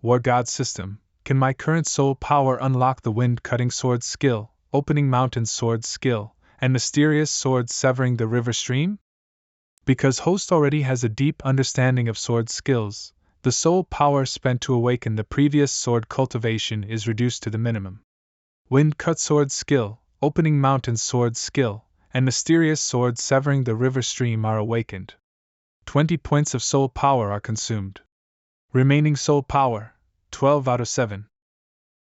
War God system, can my current soul power unlock the wind-cutting sword skill, opening mountain sword skill, and mysterious sword severing the river stream? Because host already has a deep understanding of sword skills, the soul power spent to awaken the previous sword cultivation is reduced to the minimum. Wind-cut sword skill, opening mountain sword skill, and mysterious sword severing the river stream are awakened. 20 points of soul power are consumed. Remaining soul power, 12 out of 7.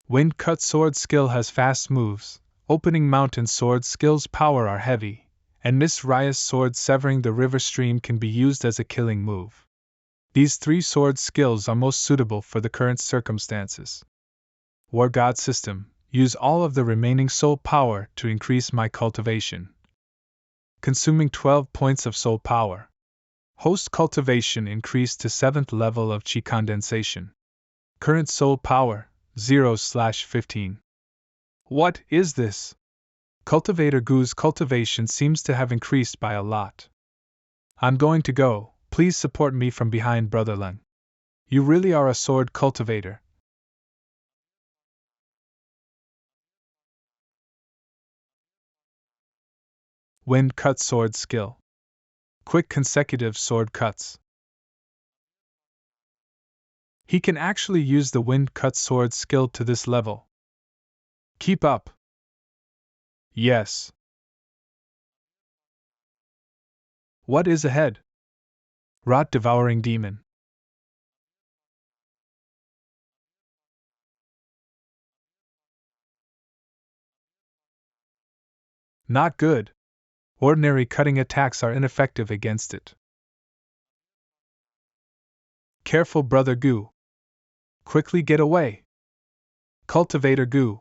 Wind-cut sword skill has fast moves, opening mountain sword skill's power are heavy, and Miss Raya's sword severing the river stream can be used as a killing move. These 3 sword skills are most suitable for the current circumstances. War God system, use all of the remaining soul power to increase my cultivation. Consuming 12 points of soul power. Host cultivation increased to 7th level of Qi condensation. Current soul power, 0/15. What is this? Cultivator Gu's cultivation seems to have increased by a lot. I'm going to go, please support me from behind, Brother Len. You really are a sword cultivator. Wind cut sword skill. Quick consecutive sword cuts. He can actually use the wind cut sword skill to this level. Keep up. Yes. What is ahead? Rot devouring demon. Not good. Ordinary cutting attacks are ineffective against it. Careful, Brother Gu. Quickly get away. Cultivator Gu.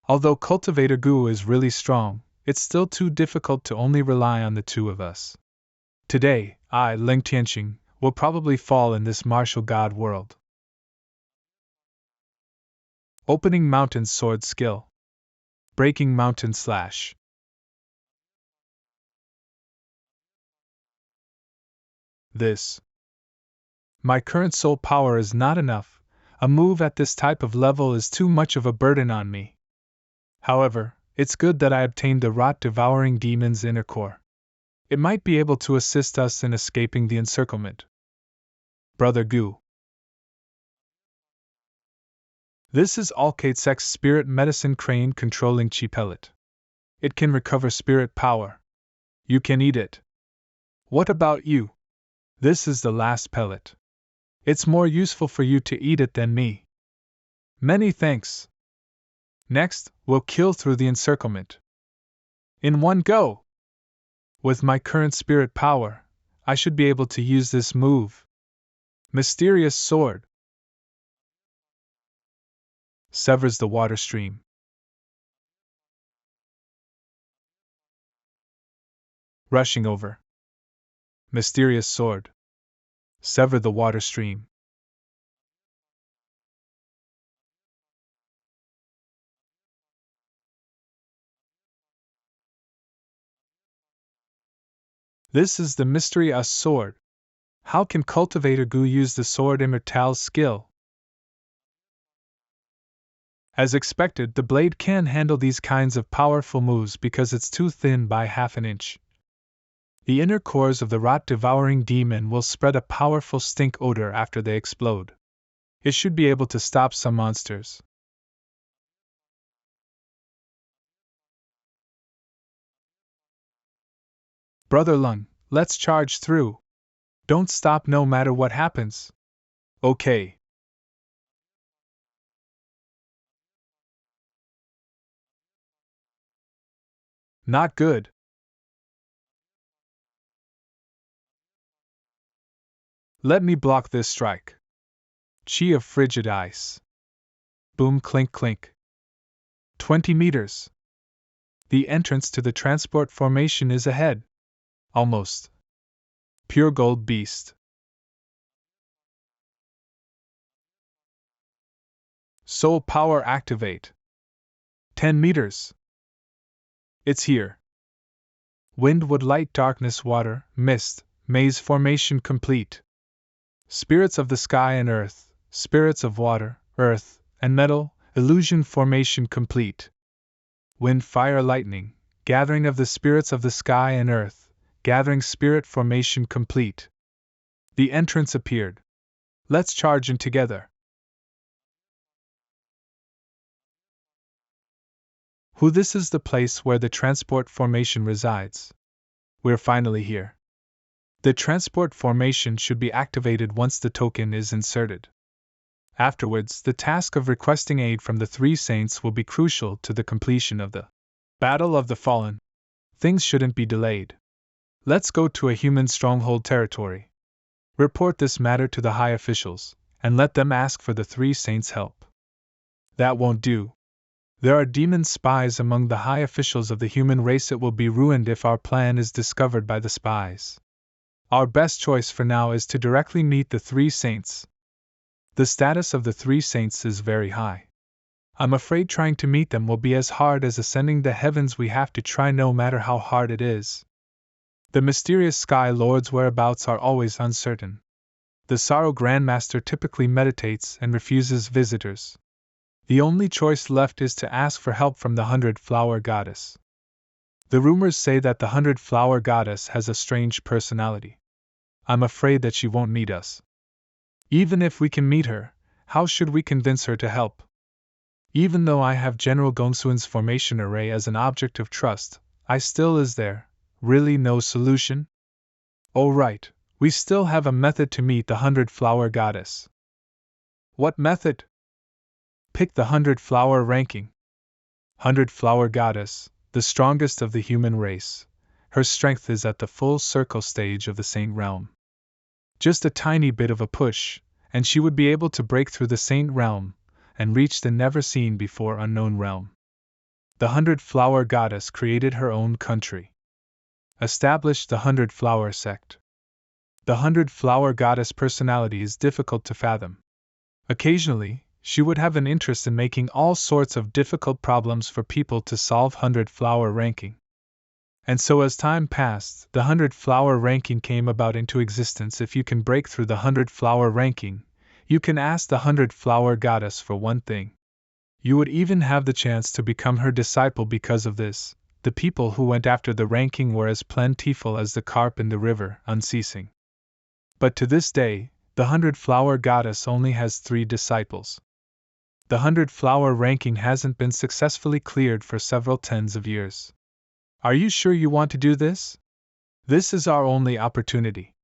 Although Cultivator Gu is really strong, it's still too difficult to only rely on the two of us. Today, I, Ling Tianqing, will probably fall in this martial god world. Opening Mountain Sword Skill. Breaking Mountain Slash. This. My current soul power is not enough. A move at this type of level is too much of a burden on me. However, it's good that I obtained the rot-devouring demon's inner core. It might be able to assist us in escaping the encirclement. Brother Gu. This is Alkatesek's spirit medicine crane controlling chi pellet. It can recover spirit power. You can eat it. What about you? This is the last pellet. It's more useful for you to eat it than me. Many thanks. Next, we'll kill through the encirclement. In one go! With my current spirit power, I should be able to use this move. Mysterious Sword. Severs the water stream. Rushing over. Mysterious Sword. Sever the water stream. This is the Mysterious Sword. How can Cultivator Gu use the Sword Immortals skill? As expected, the blade can't handle these kinds of powerful moves because it's too thin by half an inch. The inner cores of the rot-devouring demon will spread a powerful stink odor after they explode. It should be able to stop some monsters. Brother Lung, let's charge through. Don't stop no matter what happens. Okay. Not good. Let me block this strike. Chi of frigid ice. Boom clink clink. 20 meters. The entrance to the transport formation is ahead. Almost. Pure gold beast. Soul power activate. 10 meters. It's here. Wind, wood, light, darkness, water, mist, maze formation complete. Spirits of the sky and earth, spirits of water, earth, and metal, illusion formation complete. Wind, fire, lightning, gathering of the spirits of the sky and earth, gathering spirit formation complete. The entrance appeared. Let's charge in together. This is the place where the transport formation resides. We're finally here. The transport formation should be activated once the token is inserted. Afterwards, the task of requesting aid from the three saints will be crucial to the completion of the Battle of the Fallen. Things shouldn't be delayed. Let's go to a human stronghold territory. Report this matter to the high officials, and let them ask for the three saints' help. That won't do. There are demon spies among the high officials of the human race. It will be ruined if our plan is discovered by the spies. Our best choice for now is to directly meet the three saints. The status of the three saints is very high. I'm afraid trying to meet them will be as hard as ascending the heavens. We have to try no matter how hard it is. The mysterious Sky Lord's whereabouts are always uncertain. The Sorrow Grandmaster typically meditates and refuses visitors. The only choice left is to ask for help from the 100-Flower Goddess. The rumors say that the 100-Flower Goddess has a strange personality. I'm afraid that she won't meet us. Even if we can meet her, how should we convince her to help? Even though I have General Gongsuan's formation array as an object of trust, is there really no solution? Oh right, we still have a method to meet the 100-Flower Goddess. What method? Pick the 100-flower ranking. 100-flower goddess, the strongest of the human race. Her strength is at the full circle stage of the Saint realm. Just a tiny bit of a push, and she would be able to break through the Saint realm and reach the never-seen-before unknown realm. The 100-flower goddess created her own country. Established the 100-flower sect. The 100-flower goddess personality is difficult to fathom. Occasionally, she would have an interest in making all sorts of difficult problems for people to solve 100-flower ranking. And so as time passed, the 100-flower ranking came about into existence. If you can break through the 100-flower ranking, you can ask the 100-flower goddess for one thing. You would even have the chance to become her disciple because of this. The people who went after the ranking were as plentiful as the carp in the river, unceasing. But to this day, the 100-flower goddess only has 3 disciples. The 100-flower ranking hasn't been successfully cleared for several tens of years. Are you sure you want to do this? This is our only opportunity.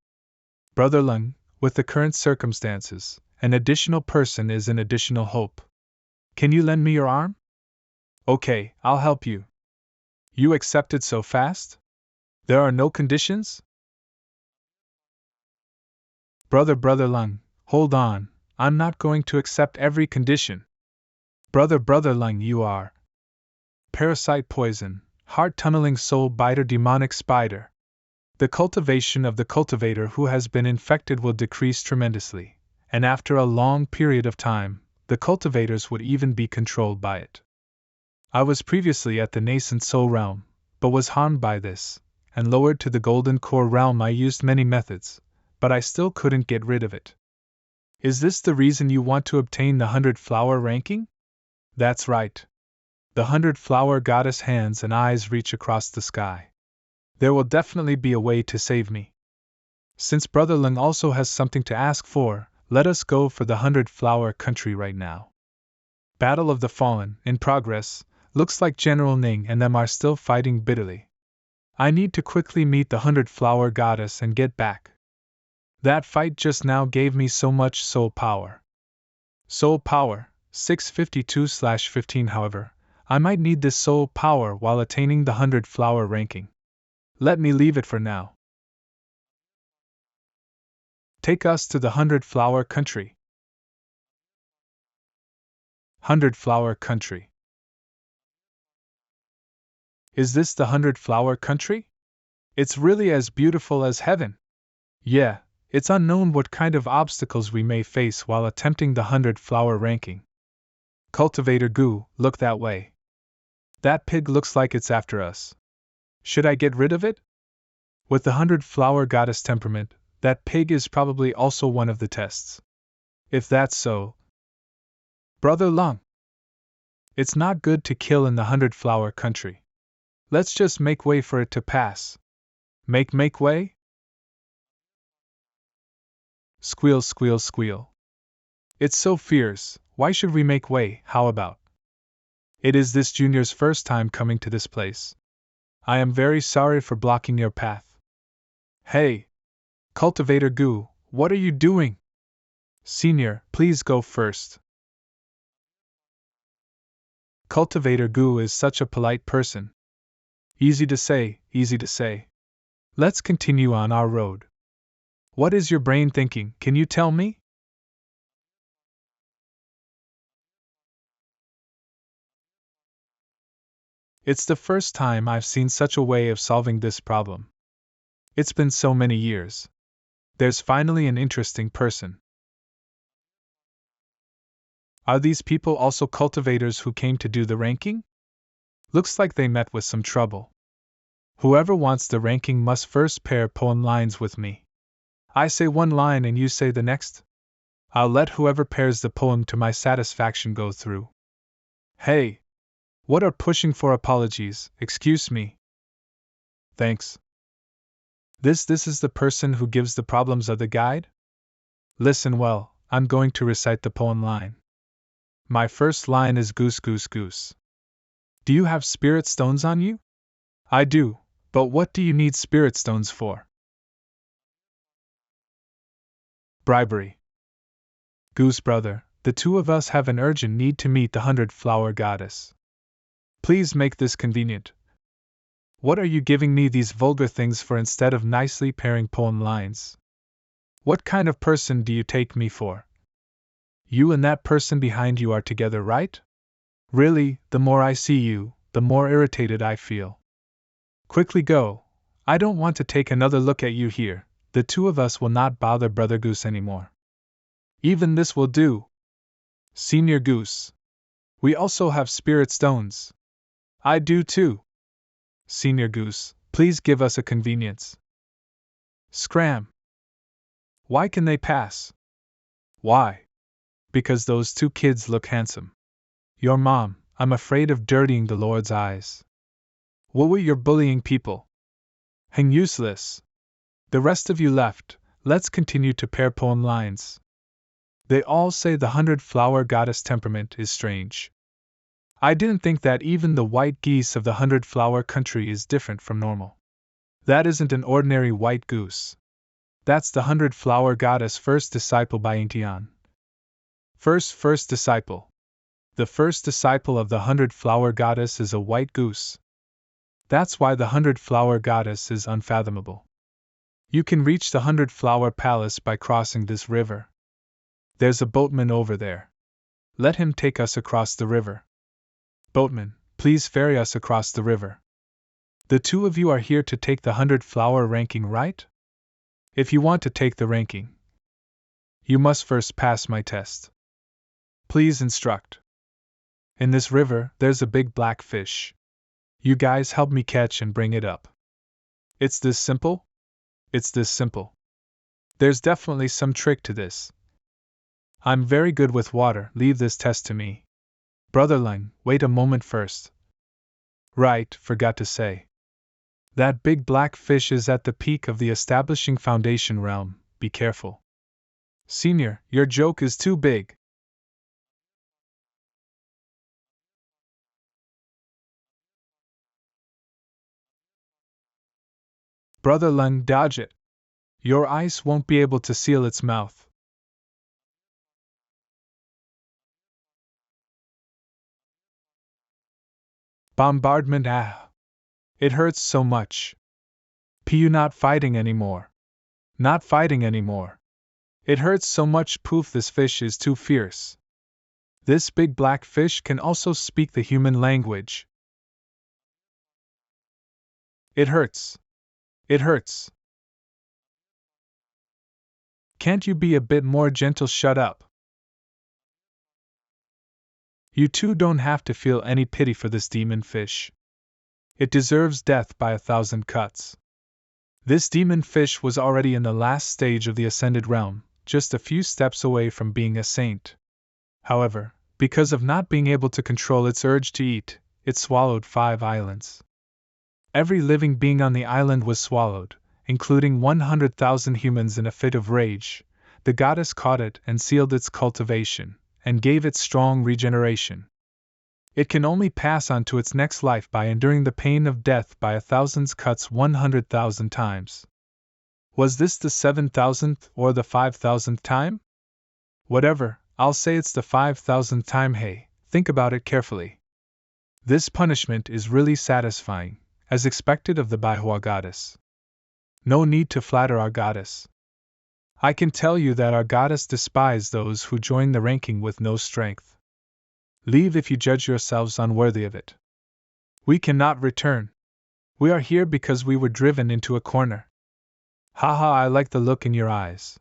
Brother Lung, with the current circumstances, an additional person is an additional hope. Can you lend me your arm? Okay, I'll help you. You accepted so fast? There are no conditions? Brother Lung, hold on, I'm not going to accept every condition. Brother Lung, you are. Parasite poison, heart-tunneling soul-biter demonic spider. The cultivation of the cultivator who has been infected will decrease tremendously, and after a long period of time, the cultivators would even be controlled by it. I was previously at the nascent soul realm, but was harmed by this, and lowered to the golden core realm. I used many methods, but I still couldn't get rid of it. Is this the reason you want to obtain the 100-flower ranking? That's right. The 100-flower goddess hands and eyes reach across the sky. There will definitely be a way to save me. Since Brother Lung also has something to ask for, let us go for the 100-flower country right now. Battle of the Fallen, in progress. Looks like General Ning and them are still fighting bitterly. I need to quickly meet the 100-flower goddess and get back. That fight just now gave me so much soul power. Soul power, 652/15. However, I might need this soul power while attaining the 100-flower ranking. Let me leave it for now. Take us to the 100-flower country. 100-flower country. Is this the 100-flower country? It's really as beautiful as heaven. Yeah, it's unknown what kind of obstacles we may face while attempting the 100-flower ranking. Cultivator Goo, look that way. That pig looks like it's after us. Should I get rid of it? With the 100-flower goddess temperament, that pig is probably also one of the tests. If that's so, Brother Lung, it's not good to kill in the 100-flower country. Let's just make way for it to pass. Make way? Squeal, squeal, squeal. It's so fierce, why should we make way? How about? It is this junior's first time coming to this place. I am very sorry for blocking your path. Hey! Cultivator Goo, what are you doing? Senior, please go first. Cultivator Goo is such a polite person. Easy to say, easy to say. Let's continue on our road. What is your brain thinking, can you tell me? It's the first time I've seen such a way of solving this problem. It's been so many years. There's finally an interesting person. Are these people also cultivators who came to do the ranking? Looks like they met with some trouble. Whoever wants the ranking must first pair poem lines with me. I say one line and you say the next. I'll let whoever pairs the poem to my satisfaction go through. Hey! What are pushing for apologies, excuse me. Thanks. This is the person who gives the problems of the guide? Listen well, I'm going to recite the poem line. My first line is goose goose goose. Do you have spirit stones on you? I do, but what do you need spirit stones for? Bribery. Goose brother, the two of us have an urgent need to meet the 100-flower goddess. Please make this convenient. What are you giving me these vulgar things for instead of nicely pairing poem lines? What kind of person do you take me for? You and that person behind you are together, right? Really, the more I see you, the more irritated I feel. Quickly go. I don't want to take another look at you here. The two of us will not bother Brother Goose anymore. Even this will do. Senior Goose. We also have spirit stones. I do too. Senior Goose, please give us a convenience. Scram. Why can they pass? Why? Because those two kids look handsome. Your mom, I'm afraid of dirtying the Lord's eyes. What were you bullying people? Hang useless. The rest of you left, let's continue to pair poem lines. They all say the 100-flower goddess temperament is strange. I didn't think that even the white geese of the 100-flower country is different from normal. That isn't an ordinary white goose. That's the 100-flower goddess first disciple by Intian. First disciple. The first disciple of the 100-flower goddess is a white goose. That's why the 100-flower goddess is unfathomable. You can reach the 100-flower palace by crossing this river. There's a boatman over there. Let him take us across the river. Boatman, please ferry us across the river. The two of you are here to take the 100-flower ranking, right? If you want to take the ranking, you must first pass my test. Please instruct. In this river, there's a big black fish. You guys help me catch and bring it up. It's this simple? It's this simple. There's definitely some trick to this. I'm very good with water, leave this test to me. Brother Lung, wait a moment first. Right, forgot to say. That big black fish is at the peak of the establishing foundation realm, be careful. Senior, your joke is too big. Brother Lung, dodge it. Your ice won't be able to seal its mouth. Bombardment, It hurts so much. Pu not fighting anymore. Not fighting anymore. It hurts so much, poof, this fish is too fierce. This big black fish can also speak the human language. It hurts. It hurts. Can't you be a bit more gentle? Shut up. You two don't have to feel any pity for this demon fish. It deserves death by 1,000 cuts. This demon fish was already in the last stage of the ascended realm, just a few steps away from being a saint. However, because of not being able to control its urge to eat, it swallowed 5 islands. Every living being on the island was swallowed, including 100,000 humans. In a fit of rage, the goddess caught it and sealed its cultivation, and gave it strong regeneration. It can only pass on to its next life by enduring the pain of death by 1,000 cuts 100,000 times. Was this the 7,000th or the 5,000th time? Whatever, I'll say it's the 5,000th time. Hey, think about it carefully. This punishment is really satisfying, as expected of the Manhwa goddess. No need to flatter our goddess. I can tell you that our goddess despises those who join the ranking with no strength. Leave if you judge yourselves unworthy of it. We cannot return. We are here because we were driven into a corner. Haha, I like the look in your eyes.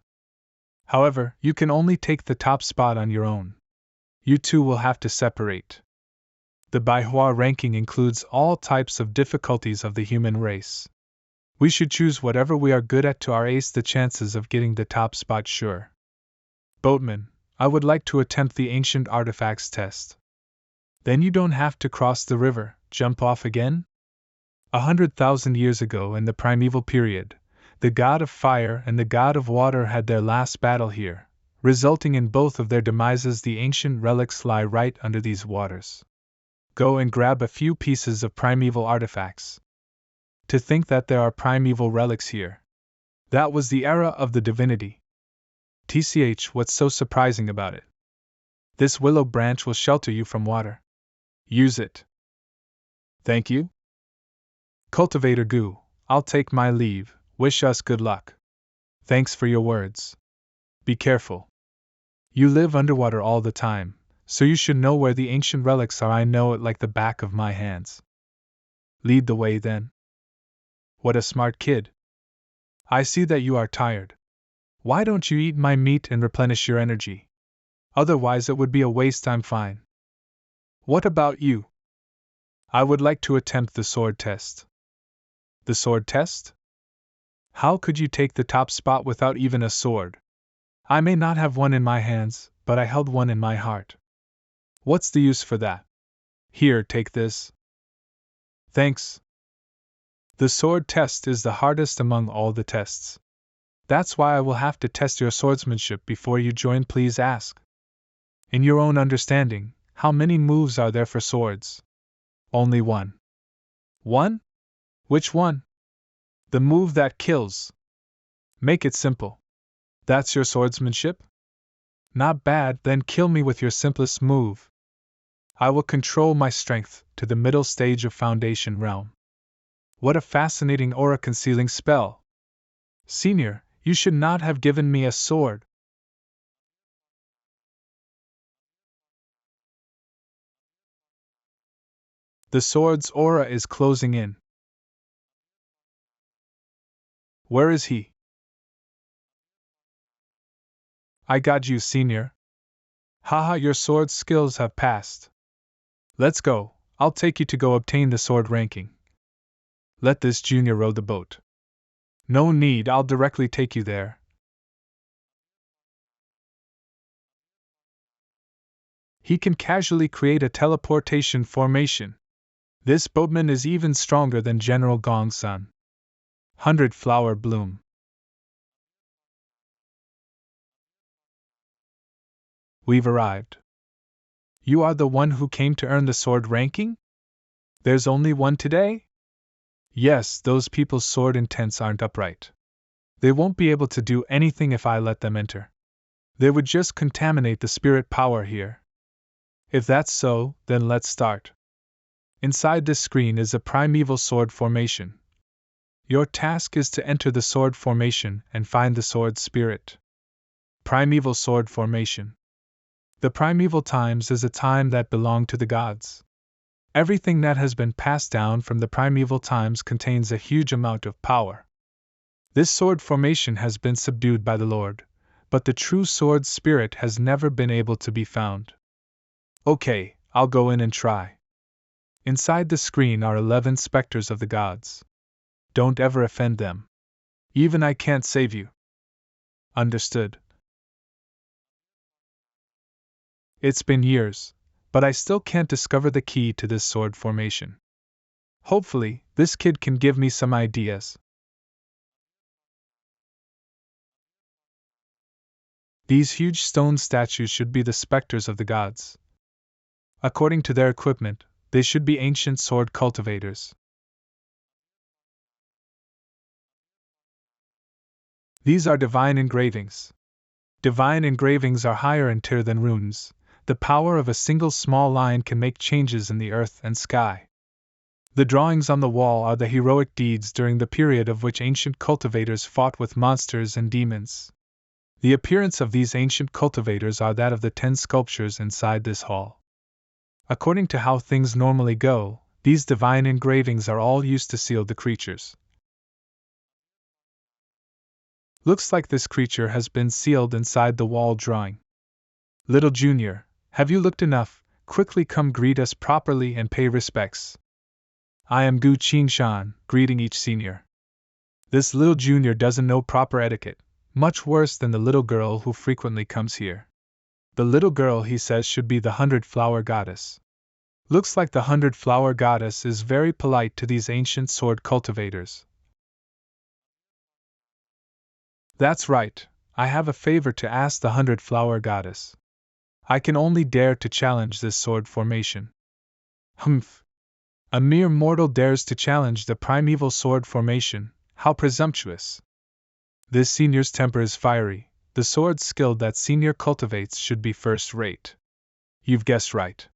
However, you can only take the top spot on your own. You two will have to separate. The Manhwa ranking includes all types of difficulties of the human race. We should choose whatever we are good at to our ace the chances of getting the top spot sure. Boatman, I would like to attempt the ancient artifacts test. Then you don't have to cross the river, jump off again? 100,000 years ago in the primeval period, the god of fire and the god of water had their last battle here, resulting in both of their demises. The ancient relics lie right under these waters. Go and grab a few pieces of primeval artifacts. To think that there are primeval relics here. That was the era of the divinity. TCH, what's so surprising about it? This willow branch will shelter you from water. Use it. Thank you. Cultivator Gu, I'll take my leave, wish us good luck. Thanks for your words. Be careful. You live underwater all the time, so you should know where the ancient relics are. I know it like the back of my hands. Lead the way then. What a smart kid. I see that you are tired. Why don't you eat my meat and replenish your energy? Otherwise it would be a waste. I'm fine. What about you? I would like to attempt the sword test. The sword test? How could you take the top spot without even a sword? I may not have one in my hands, but I held one in my heart. What's the use for that? Here, take this. Thanks. The sword test is the hardest among all the tests. That's why I will have to test your swordsmanship before you join. Please ask. In your own understanding, how many moves are there for swords? Only one. One? Which one? The move that kills. Make it simple. That's your swordsmanship? Not bad, then kill me with your simplest move. I will control my strength to the middle stage of Foundation Realm. What a fascinating aura concealing spell! Senior, you should not have given me a sword. The sword's aura is closing in. Where is he? I got you, Senior. Haha, your sword skills have passed. Let's go, I'll take you to go obtain the sword ranking. Let this junior row the boat. No need, I'll directly take you there. He can casually create a teleportation formation. This boatman is even stronger than General Gong's son. 100 Flower Bloom. We've arrived. You are the one who came to earn the sword ranking? There's only one today? Yes, those people's sword intents aren't upright. They won't be able to do anything if I let them enter. They would just contaminate the spirit power here. If that's so, then let's start. Inside this screen is a primeval sword formation. Your task is to enter the sword formation and find the sword spirit. Primeval sword formation. The primeval times is a time that belonged to the gods. Everything that has been passed down from the primeval times contains a huge amount of power. This sword formation has been subdued by the Lord, but the true sword spirit has never been able to be found. Okay, I'll go in and try. Inside the screen are 11 specters of the gods. Don't ever offend them. Even I can't save you. Understood. It's been years, but I still can't discover the key to this sword formation. Hopefully, this kid can give me some ideas. These huge stone statues should be the specters of the gods. According to their equipment, they should be ancient sword cultivators. These are divine engravings. Divine engravings are higher in tier than runes. The power of a single small line can make changes in the earth and sky. The drawings on the wall are the heroic deeds during the period of which ancient cultivators fought with monsters and demons. The appearance of these ancient cultivators are that of the 10 sculptures inside this hall. According to how things normally go, these divine engravings are all used to seal the creatures. Looks like this creature has been sealed inside the wall drawing. Little Junior, have you looked enough? Quickly come greet us properly and pay respects. I am Gu Qingshan, greeting each senior. This little junior doesn't know proper etiquette, much worse than the little girl who frequently comes here. The little girl, he says, should be the 100-flower goddess. Looks like the 100-flower goddess is very polite to these ancient sword cultivators. That's right, I have a favor to ask the 100-flower goddess. I can only dare to challenge this sword formation. Humph! A mere mortal dares to challenge the primeval sword formation, how presumptuous! This senior's temper is fiery, the sword skill that senior cultivates should be first rate. You've guessed right.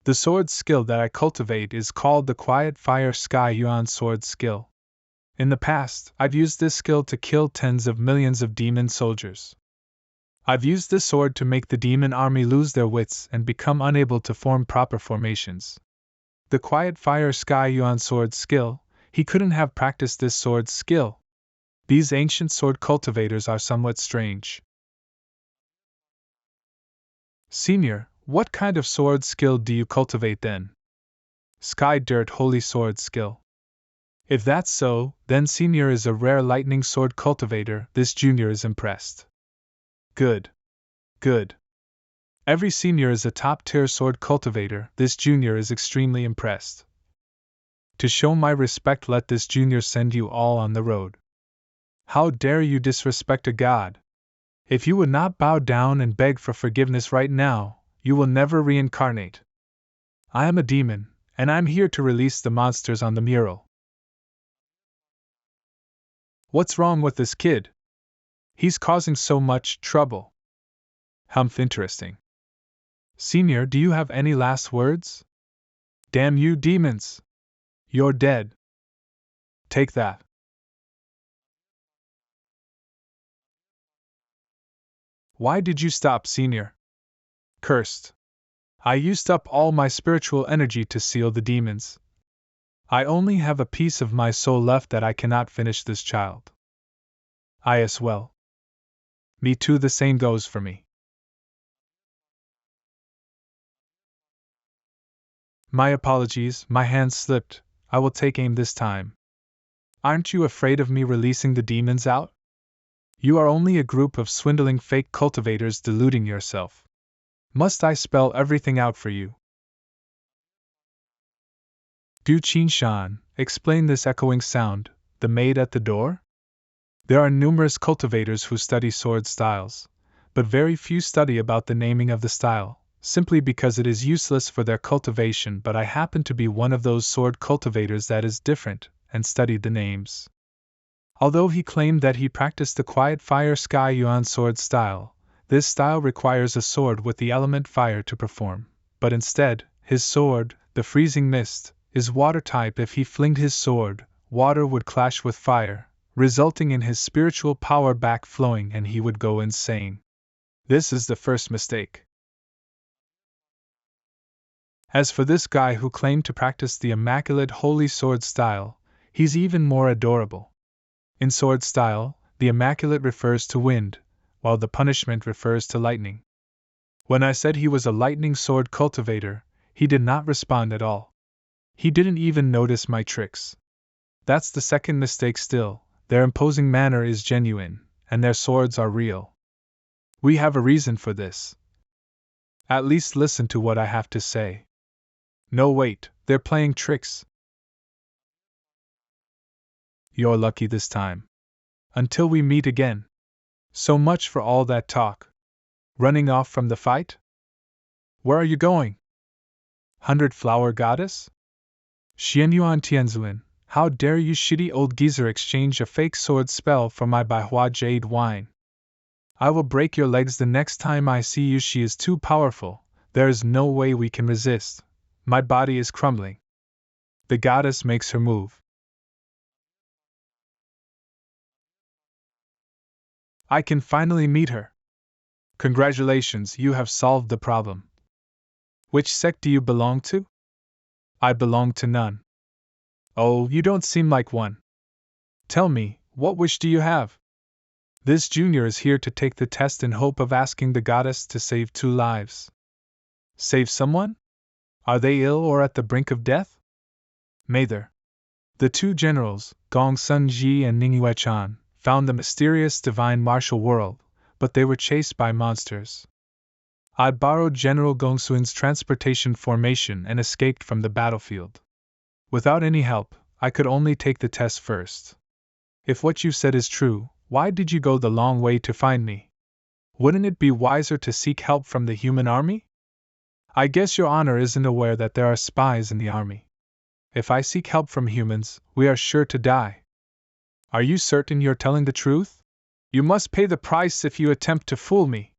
The sword skill that I cultivate is called the Quiet Fire Sky Yuan sword skill. In the past, I've used this skill to kill tens of millions of demon soldiers. I've used this sword to make the demon army lose their wits and become unable to form proper formations. The Quiet Fire Sky Yuan sword skill, he couldn't have practiced this sword skill. These ancient sword cultivators are somewhat strange. Senior, what kind of sword skill do you cultivate then? Sky Dirt Holy Sword skill. If that's so, then Senior is a rare lightning sword cultivator. This junior is impressed. Good. Good. Every senior is a top-tier sword cultivator. This junior is extremely impressed. To show my respect, let this junior send you all on the road. How dare you disrespect a god? If you would not bow down and beg for forgiveness right now, you will never reincarnate. I am a demon, and I'm here to release the monsters on the mural. What's wrong with this kid? He's causing so much trouble. Humph, interesting. Senior, do you have any last words? Damn you demons! You're dead. Take that. Why did you stop, Senior? Cursed. I used up all my spiritual energy to seal the demons. I only have a piece of my soul left that I cannot finish this child. I as well. Me too, the same goes for me. My apologies, my hand slipped. I will take aim this time. Aren't you afraid of me releasing the demons out? You are only a group of swindling fake cultivators deluding yourself. Must I spell everything out for you? Du Qinshan, explain this echoing sound, the maid at the door? There are numerous cultivators who study sword styles, but very few study about the naming of the style, simply because it is useless for their cultivation. But I happen to be one of those sword cultivators that is different, and studied the names. Although he claimed that he practiced the Quiet Fire Sky Yuan sword style, this style requires a sword with the element fire to perform, but instead, his sword, the Freezing Mist, is water type. If he flinged his sword, water would clash with fire, resulting in his spiritual power backflowing and he would go insane. This is the first mistake. As for this guy who claimed to practice the immaculate holy sword style, he's even more adorable. In sword style, the immaculate refers to wind, while the punishment refers to lightning. When I said he was a lightning sword cultivator, he did not respond at all. He didn't even notice my tricks. That's the second mistake still. Their imposing manner is genuine, and their swords are real. We have a reason for this. At least listen to what I have to say. No, wait, they're playing tricks. You're lucky this time. Until we meet again. So much for all that talk. Running off from the fight? Where are you going? 100 Flower Goddess? Xianyuan Tianzuan, how dare you shitty old geezer exchange a fake sword spell for my Baihua jade wine? I will break your legs the next time I see you. She is too powerful. There is no way we can resist. My body is crumbling. The goddess makes her move. I can finally meet her. Congratulations, you have solved the problem. Which sect do you belong to? I belong to none. Oh, you don't seem like one. Tell me, what wish do you have? This junior is here to take the test in hope of asking the goddess to save 2 lives. Save someone? Are they ill or at the brink of death? Neither. The 2 generals, Gong Sun Ji and Ningyue Chan, found the mysterious divine martial world, but they were chased by monsters. I borrowed General Gongsuin's transportation formation and escaped from the battlefield. Without any help, I could only take the test first. If what you said is true, why did you go the long way to find me? Wouldn't it be wiser to seek help from the human army? I guess your honor isn't aware that there are spies in the army. If I seek help from humans, we are sure to die. Are you certain you're telling the truth? You must pay the price if you attempt to fool me.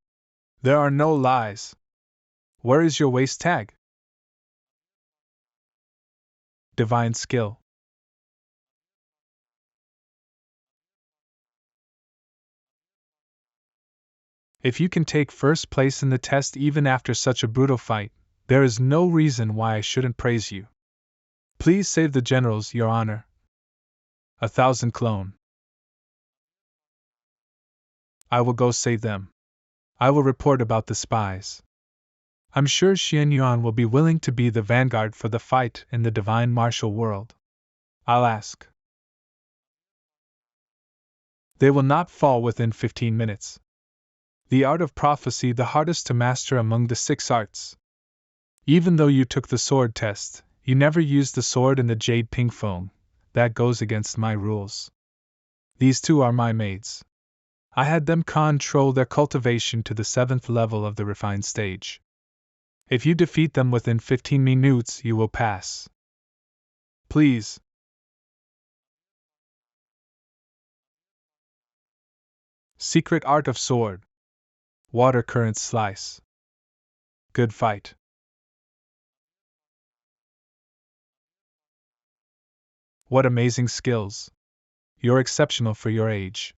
There are no lies. Where is your waist tag? Divine skill. If you can take first place in the test even after such a brutal fight, there is no reason why I shouldn't praise you. Please save the generals, Your Honor. 1,000 clone. I will go save them. I will report about the spies. I'm sure Xian Yuan will be willing to be the vanguard for the fight in the divine martial world. I'll ask. They will not fall within 15 minutes. The art of prophecy, the hardest to master among the 6 arts. Even though you took the sword test, you never used the sword in the jade ping feng. That goes against my rules. These 2 are my maids. I had them control their cultivation to the 7th level of the refined stage. If you defeat them within 15 minutes, you will pass. Please. Secret art of sword. Water current slice. Good fight. What amazing skills. You're exceptional for your age.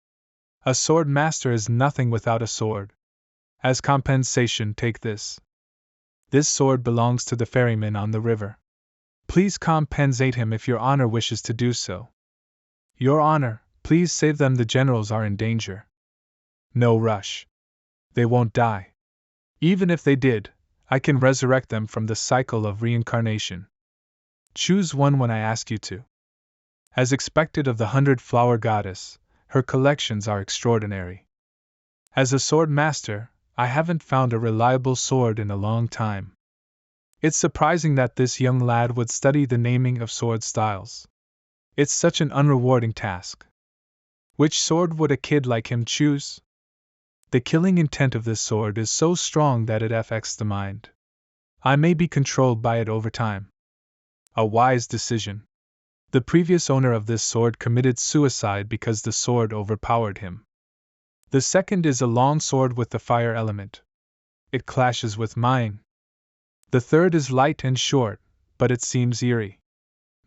A sword master is nothing without a sword. As compensation, take this. This sword belongs to the ferryman on the river. Please compensate him if your honor wishes to do so. Your honor, please save them, the generals are in danger. No rush. They won't die. Even if they did, I can resurrect them from the cycle of reincarnation. Choose one when I ask you to. As expected of the 100-flower goddess, her collections are extraordinary. As a sword master, I haven't found a reliable sword in a long time. It's surprising that this young lad would study the naming of sword styles. It's such an unrewarding task. Which sword would a kid like him choose? The killing intent of this sword is so strong that it affects the mind. I may be controlled by it over time. A wise decision. The previous owner of this sword committed suicide because the sword overpowered him. The second is a long sword with the fire element. It clashes with mine. The third is light and short, but it seems eerie.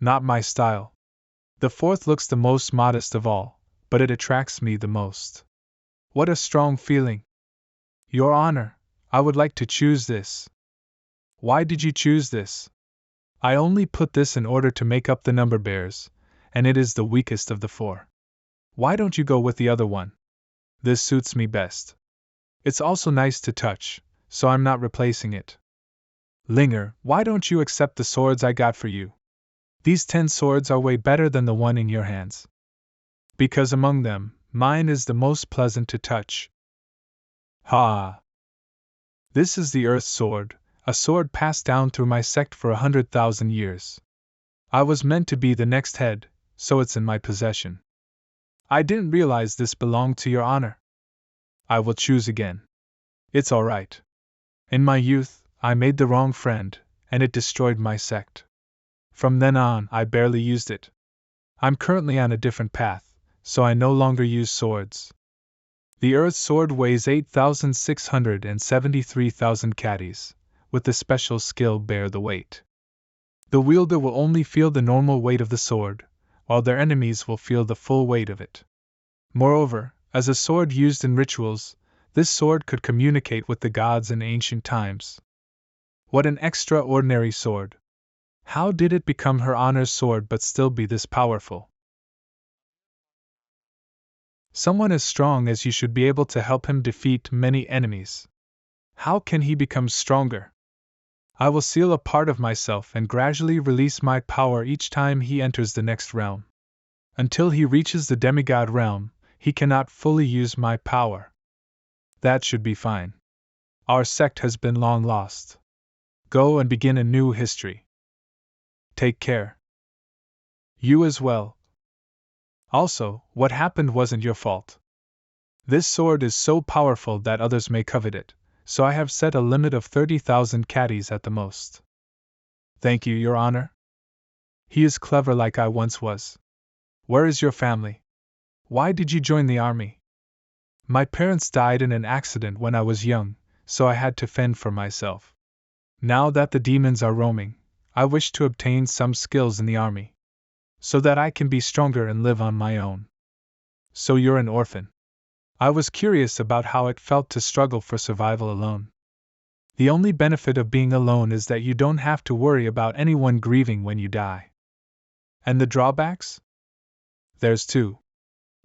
Not my style. The fourth looks the most modest of all, but it attracts me the most. What a strong feeling. Your Honor, I would like to choose this. Why did you choose this? I only put this in order to make up the number bears, and it is the weakest of the 4. Why don't you go with the other one? This suits me best. It's also nice to touch, so I'm not replacing it. Linger, why don't you accept the swords I got for you? These 10 swords are way better than the one in your hands. Because among them, mine is the most pleasant to touch. Ha! This is the Earth Sword, a sword passed down through my sect for 100,000 years. I was meant to be the next head, so it's in my possession. I didn't realize this belonged to your honor. I will choose again. It's all right. In my youth, I made the wrong friend, and it destroyed my sect. From then on, I barely used it. I'm currently on a different path, so I no longer use swords. The Earth Sword weighs 8,673,000 caddies, with the special skill bear the weight. The wielder will only feel the normal weight of the sword, while their enemies will feel the full weight of it. Moreover, as a sword used in rituals, this sword could communicate with the gods in ancient times. What an extraordinary sword! How did it become her honor's sword but still be this powerful? Someone as strong as you should be able to help him defeat many enemies. How can he become stronger? I will seal a part of myself and gradually release my power each time he enters the next realm. Until he reaches the demigod realm, he cannot fully use my power. That should be fine. Our sect has been long lost. Go and begin a new history. Take care. You as well. Also, what happened wasn't your fault. This sword is so powerful that others may covet it, so I have set a limit of 30,000 caddies at the most. Thank you, Your Honor. He is clever like I once was. Where is your family? Why did you join the army? My parents died in an accident when I was young, so I had to fend for myself. Now that the demons are roaming, I wish to obtain some skills in the army, so that I can be stronger and live on my own. So you're an orphan. I was curious about how it felt to struggle for survival alone. The only benefit of being alone is that you don't have to worry about anyone grieving when you die. And the drawbacks? There's two.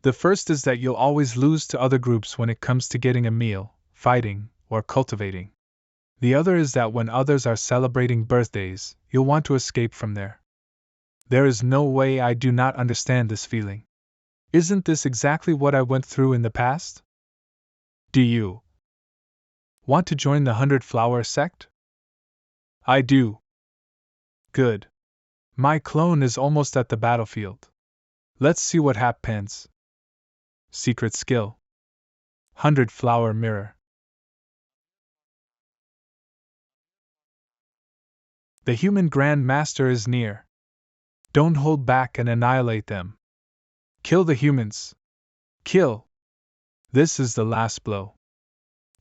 The first is that you'll always lose to other groups when it comes to getting a meal, fighting, or cultivating. The other is that when others are celebrating birthdays, you'll want to escape from there. There is no way I do not understand this feeling. Isn't this exactly what I went through in the past? Do you want to join the 100-Flower sect? I do. Good. My clone is almost at the battlefield. Let's see what happens. Secret skill. 100-Flower mirror. The human Grand Master is near. Don't hold back and annihilate them. Kill the humans. Kill. This is the last blow.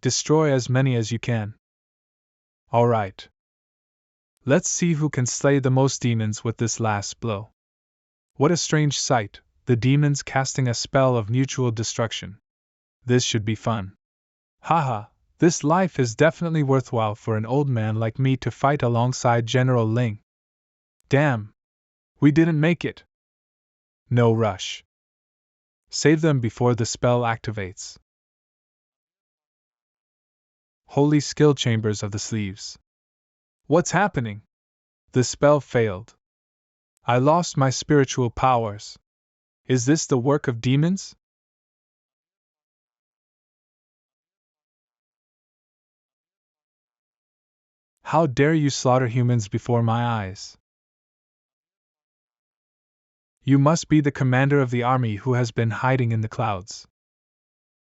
Destroy as many as you can. Alright. Let's see who can slay the most demons with this last blow. What a strange sight, the demons casting a spell of mutual destruction. This should be fun. Haha, this life is definitely worthwhile for an old man like me to fight alongside General Ling. Damn. We didn't make it. No rush. Save them before the spell activates. Holy skill chambers of the sleeves. What's happening? The spell failed. I lost my spiritual powers. Is this the work of demons? How dare you slaughter humans before my eyes? You must be the commander of the army who has been hiding in the clouds.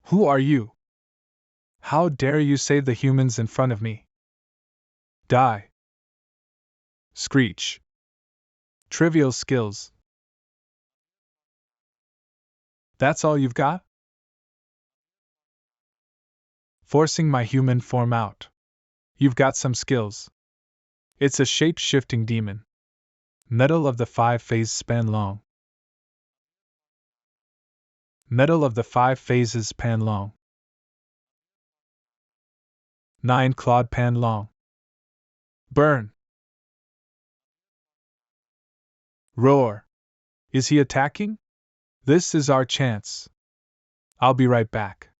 Who are you? How dare you save the humans in front of me? Die. Screech. Trivial skills. That's all you've got? Forcing my human form out. You've got some skills. It's a shape-shifting demon. Metal of the 5-phase span long. Metal of the 5 phases pan long. 9-clawed pan long. Burn. Roar. Is he attacking? This is our chance. I'll be right back.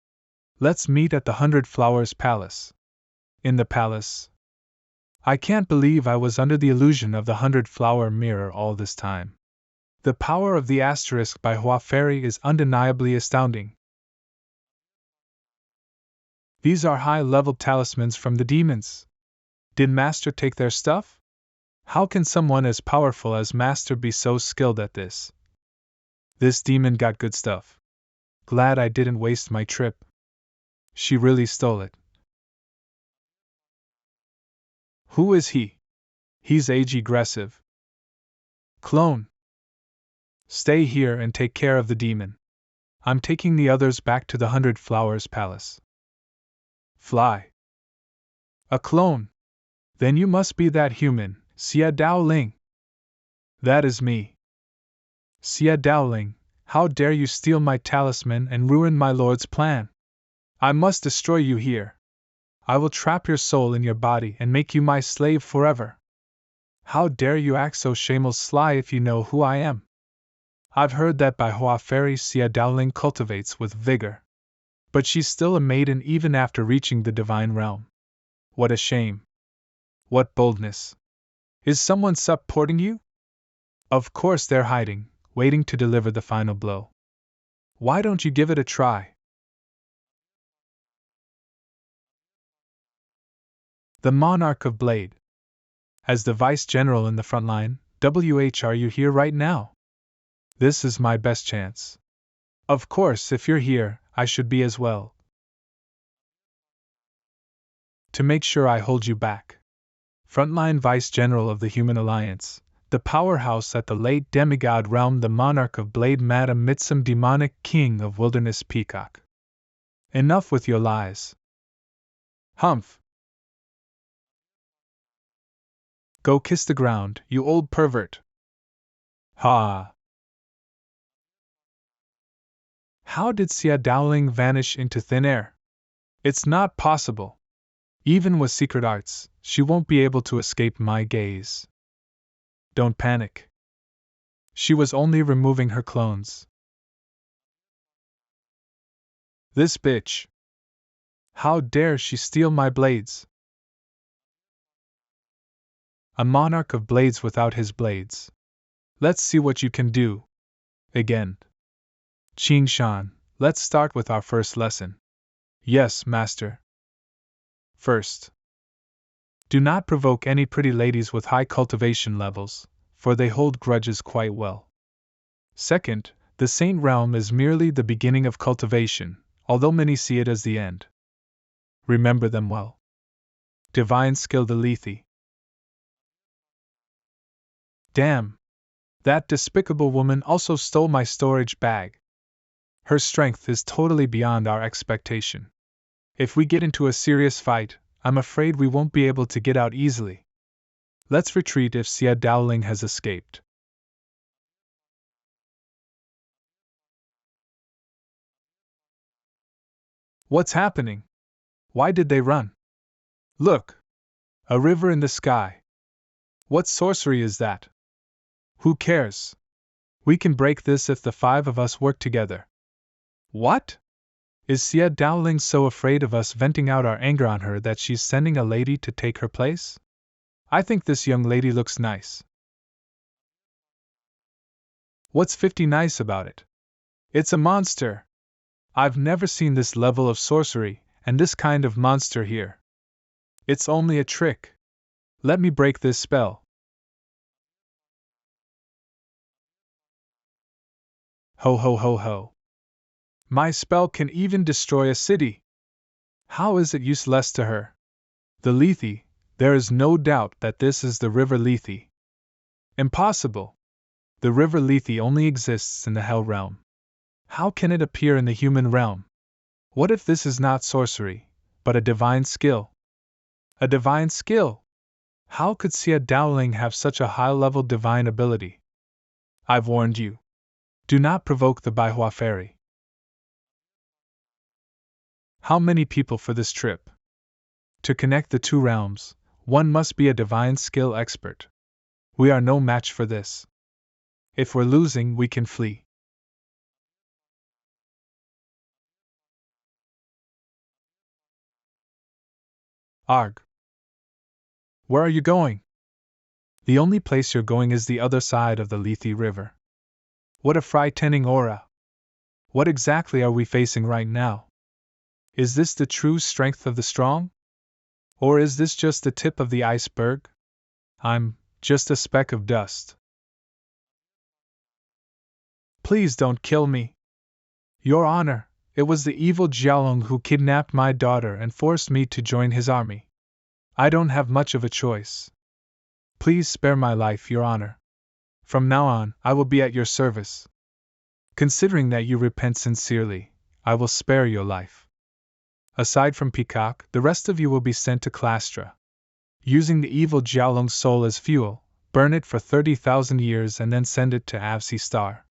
Let's meet at the 100-Flowers Palace. In the palace. I can't believe I was under the illusion of the 100-Flower mirror all this time. The power of the asterisk by Hua Fairy is undeniably astounding. These are high-level talismans from the demons. Did Master take their stuff? How can someone as powerful as Master be so skilled at this? This demon got good stuff. Glad I didn't waste my trip. She really stole it. Who is he? He's age-aggressive. Clone. Stay here and take care of the demon. I'm taking the others back to the 100-Flowers Palace. Fly. A clone. Then you must be that human, Xia Daoling. That is me. Xia Daoling, how dare you steal my talisman and ruin my lord's plan? I must destroy you here. I will trap your soul in your body and make you my slave forever. How dare you act so shameless sly if you know who I am? I've heard that by Hua Fairy Xia Daoling cultivates with vigor. But she's still a maiden even after reaching the divine realm. What a shame. What boldness. Is someone supporting you? Of course they're hiding, waiting to deliver the final blow. Why don't you give it a try? The Monarch of Blade. As the Vice General in the front line, are you here right now? This is my best chance. Of course, if you're here, I should be as well. To make sure I hold you back. Frontline Vice General of the Human Alliance, the powerhouse at the late demigod realm, the Monarch of Blade, Madam Mitsum, demonic king of Wilderness Peacock. Enough with your lies. Humph. Go kiss the ground, you old pervert! Ha! How did Xia Dowling vanish into thin air? It's not possible. Even with secret arts, she won't be able to escape my gaze. Don't panic. She was only removing her clones. This bitch! How dare she steal my blades? A monarch of blades without his blades. Let's see what you can do. Again. Qing Shan, let's start with our first lesson. Yes, master. First, do not provoke any pretty ladies with high cultivation levels, for they hold grudges quite well. Second, the Saint Realm is merely the beginning of cultivation, although many see it as the end. Remember them well. Divine skill the Lethe. Damn! That despicable woman also stole my storage bag. Her strength is totally beyond our expectation. If we get into a serious fight, I'm afraid we won't be able to get out easily. Let's retreat if Xia Dowling has escaped. What's happening? Why did they run? Look! A river in the sky. What sorcery is that? Who cares? We can break this if the 5 of us work together. What? Is Xia Dowling so afraid of us venting out our anger on her that she's sending a lady to take her place? I think this young lady looks nice. What's 50 nice about it? It's a monster! I've never seen this level of sorcery, and this kind of monster here. It's only a trick. Let me break this spell. Ho ho ho ho. My spell can even destroy a city. How is it useless to her? The Lethe, there is no doubt that this is the river Lethe. Impossible. The river Lethe only exists in the Hell realm. How can it appear in the human realm? What if this is not sorcery, but a divine skill? A divine skill? How could Xia Dowling have such a high-level divine ability? I've warned you. Do not provoke the Baihua fairy. How many people for this trip? To connect the 2 realms, one must be a divine skill expert. We are no match for this. If we're losing, we can flee. Arg! Where are you going? The only place you're going is the other side of the Lethe River. What a frightening aura! What exactly are we facing right now? Is this the true strength of the strong? Or is this just the tip of the iceberg? I'm just a speck of dust. Please don't kill me. Your Honor, it was the evil Jialong who kidnapped my daughter and forced me to join his army. I don't have much of a choice. Please spare my life, Your Honor. From now on, I will be at your service. Considering that you repent sincerely, I will spare your life. Aside from Peacock, the rest of you will be sent to Clastra. Using the evil Jialong's soul as fuel, burn it for 30,000 years and then send it to Avsi Star.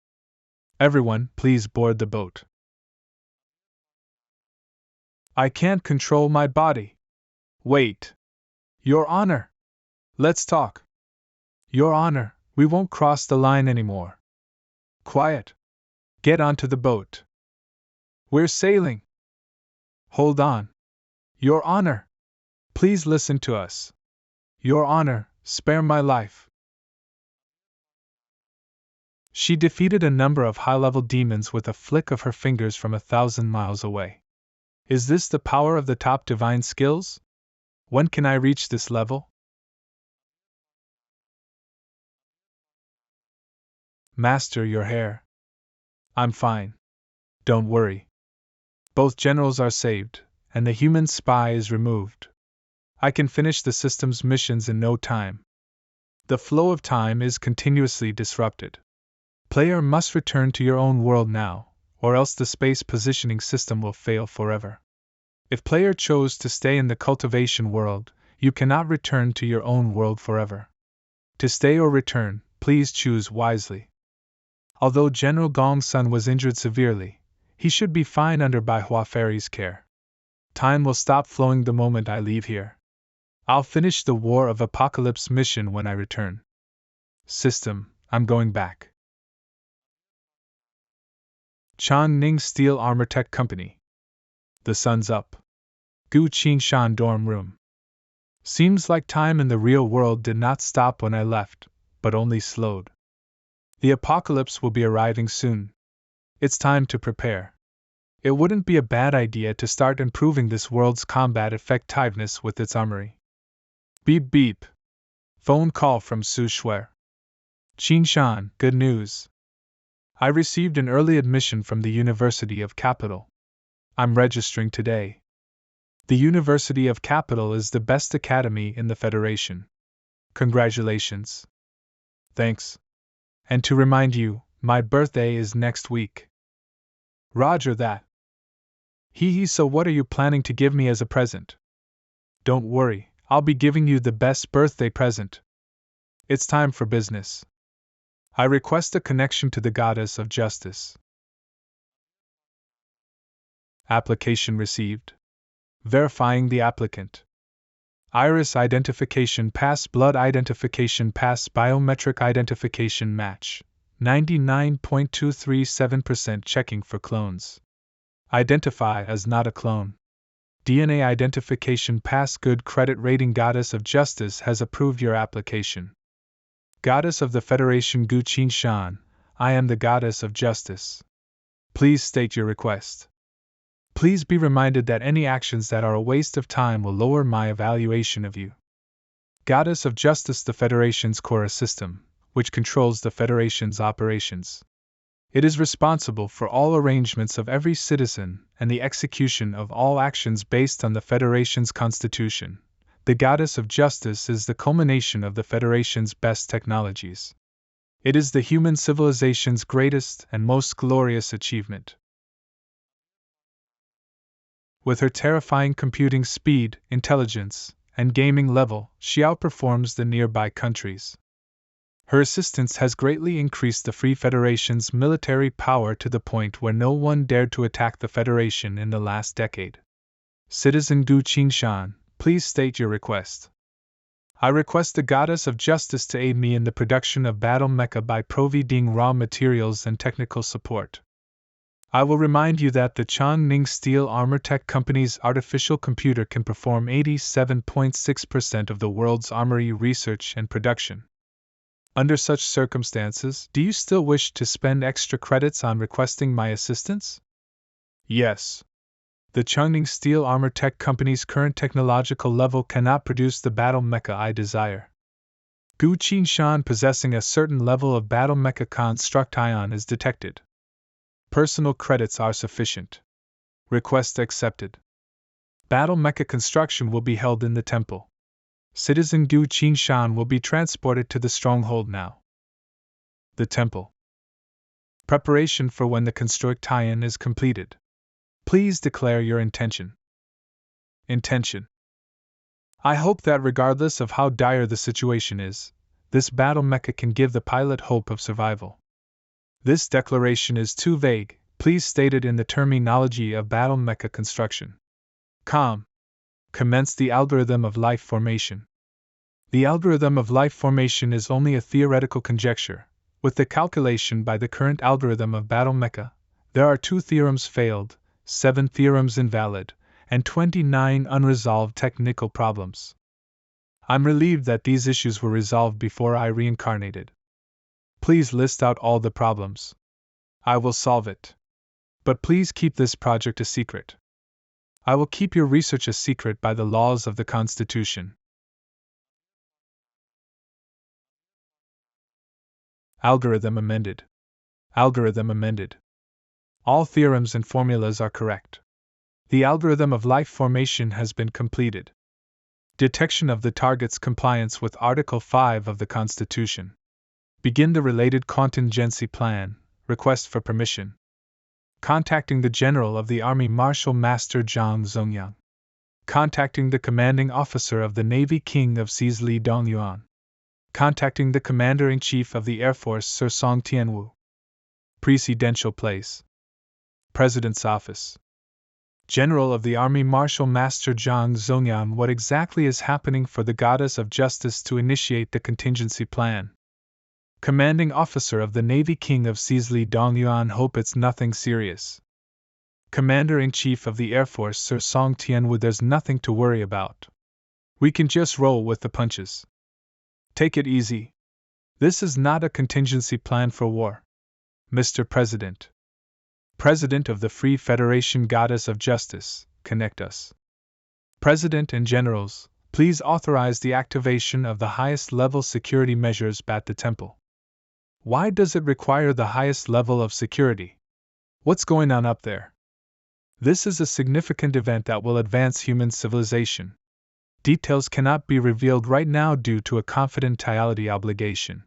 Everyone, please board the boat. I can't control my body. Wait. Your Honor! Let's talk. Your Honor, we won't cross the line anymore. Quiet. Get onto the boat. We're sailing. Hold on. Your Honor! Please listen to us. Your Honor, spare my life. She defeated a number of high-level demons with a flick of her fingers from 1,000 miles away. Is this the power of the top divine skills? When can I reach this level? Master your hair. I'm fine. Don't worry. Both generals are saved, and the human spy is removed. I can finish the system's missions in no time. The flow of time is continuously disrupted. Player must return to your own world now, or else the space positioning system will fail forever. If player chose to stay in the cultivation world, you cannot return to your own world forever. To stay or return, please choose wisely. Although General Gong's son was injured severely, he should be fine under Bai Hua Fairy's care. Time will stop flowing the moment I leave here. I'll finish the War of Apocalypse mission when I return. System, I'm going back. Changning Steel Armor Tech Company. The sun's up. Gu Qingshan dorm room. Seems like time in the real world did not stop when I left, but only slowed. The apocalypse will be arriving soon. It's time to prepare. It wouldn't be a bad idea to start improving this world's combat effectiveness with its armory. Beep beep. Phone call from Su Shuer. Qingshan, good news. I received an early admission from the University of Capital. I'm registering today. The University of Capital is the best academy in the Federation. Congratulations. Thanks. And to remind you, my birthday is next week. Roger that. So what are you planning to give me as a present? Don't worry, I'll be giving you the best birthday present. It's time for business. I request a connection to the Goddess of Justice. Application received. Verifying the applicant. Iris identification pass, blood identification pass, biometric identification match. 99.237% checking for clones. Identify as not a clone. DNA identification pass, good credit rating. Goddess of Justice has approved your application. Goddess of the Federation Gu Qingshan, I am the Goddess of Justice. Please state your request. Please be reminded that any actions that are a waste of time will lower my evaluation of you. Goddess of Justice, the Federation's core system, which controls the Federation's operations. It is responsible for all arrangements of every citizen and the execution of all actions based on the Federation's constitution. The Goddess of Justice is the culmination of the Federation's best technologies. It is the human civilization's greatest and most glorious achievement. With her terrifying computing speed, intelligence, and gaming level, she outperforms the nearby countries. Her assistance has greatly increased the Free Federation's military power to the point where no one dared to attack the Federation in the last decade. Citizen Gu Qingshan, please state your request. I request the Goddess of Justice to aid me in the production of battle mecha by providing raw materials and technical support. I will remind you that the Changning Steel Armor Tech Company's artificial computer can perform 87.6% of the world's armory research and production. Under such circumstances, do you still wish to spend extra credits on requesting my assistance? Yes. The Changning Steel Armor Tech Company's current technological level cannot produce the battle mecha I desire. Gu Qingshan possessing a certain level of battle mecha construct ion is detected. Personal credits are sufficient. Request accepted. Battle mecha construction will be held in the temple. Citizen Gu Qingshan will be transported to the stronghold now. The temple. Preparation for when the construct tie-in is completed. Please declare your intention. Intention. I hope that regardless of how dire the situation is, this battle mecha can give the pilot hope of survival. This declaration is too vague, please state it in the terminology of battle mecha construction. Commence the algorithm of life formation. The algorithm of life formation is only a theoretical conjecture. With the calculation by the current algorithm of battle mecha, there are 2 theorems failed, 7 theorems invalid, and 29 unresolved technical problems. I'm relieved that these issues were resolved before I reincarnated. Please list out all the problems. I will solve it. But please keep this project a secret. I will keep your research a secret by the laws of the Constitution. Algorithm amended. Algorithm amended. All theorems and formulas are correct. The algorithm of life formation has been completed. Detection of the target's compliance with Article 5 of the Constitution. Begin the related contingency plan. Request for permission. Contacting the General of the Army Marshal Master Zhang Zongyang. Contacting the Commanding Officer of the Navy King of Seas Li Dongyuan. Contacting the Commander-in-Chief of the Air Force Sir Song Tianwu. Presidential Place. President's Office. General of the Army Marshal Master Zhang Zhongyan, what exactly is happening for the Goddess of Justice to initiate the contingency plan? Commanding Officer of the Navy King of Seas Li Dongyuan, hope it's nothing serious. Commander-in-Chief of the Air Force Sir Song Tianwu, there's nothing to worry about. We can just roll with the punches. Take it easy. This is not a contingency plan for war. Mr. President. President of the Free Federation Goddess of Justice, connect us. President and Generals, please authorize the activation of the highest level security measures at the temple. Why does it require the highest level of security? What's going on up there? This is a significant event that will advance human civilization. Details cannot be revealed right now due to a confidentiality obligation.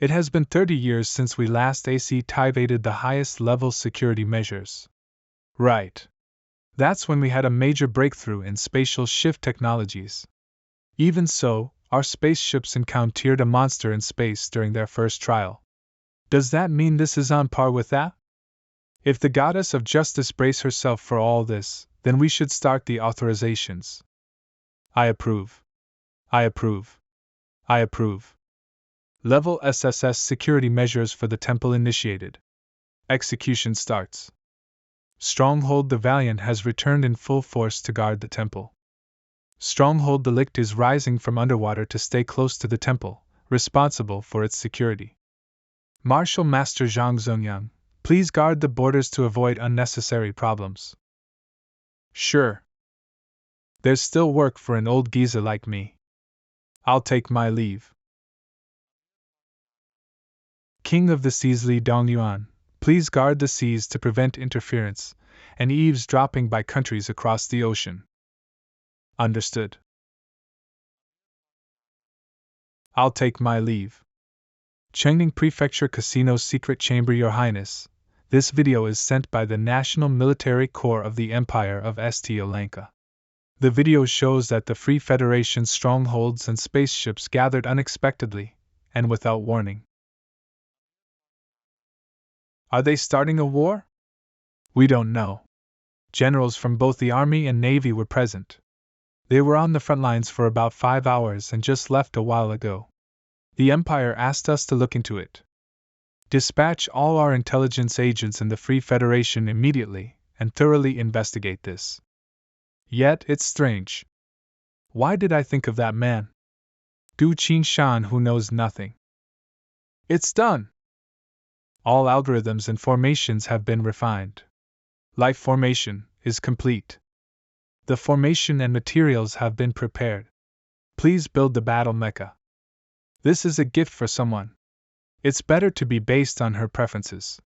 It has been 30 years since we last activated the highest level security measures. Right. That's when we had a major breakthrough in spatial shift technologies. Even so, our spaceships encountered a monster in space during their first trial. Does that mean this is on par with that? If the Goddess of Justice brace herself for all this, then we should start the authorizations. I approve. I approve. I approve. Level SSS security measures for the temple initiated. Execution starts. Stronghold the Valiant has returned in full force to guard the temple. Stronghold the Licht is rising from underwater to stay close to the temple, responsible for its security. Marshal Master Zhang Zhongyang, please guard the borders to avoid unnecessary problems. Sure. There's still work for an old geezer like me. I'll take my leave. King of the Seas Li Dongyuan, please guard the seas to prevent interference and eavesdropping by countries across the ocean. Understood. I'll take my leave. Chengning Prefecture Casino Secret Chamber, Your Highness. This video is sent by the National Military Corps of the Empire of St. Lanka. The video shows that the Free Federation's strongholds and spaceships gathered unexpectedly and without warning. Are they starting a war? We don't know. Generals from both the Army and Navy were present. They were on the front lines for about 5 hours and just left a while ago. The Empire asked us to look into it. Dispatch all our intelligence agents in the Free Federation immediately and thoroughly investigate this. Yet it's strange. Why did I think of that man? Du Qingshan, who knows nothing. It's done! All algorithms and formations have been refined. Life formation is complete. The formation and materials have been prepared. Please build the battle mecha. This is a gift for someone. It's better to be based on her preferences.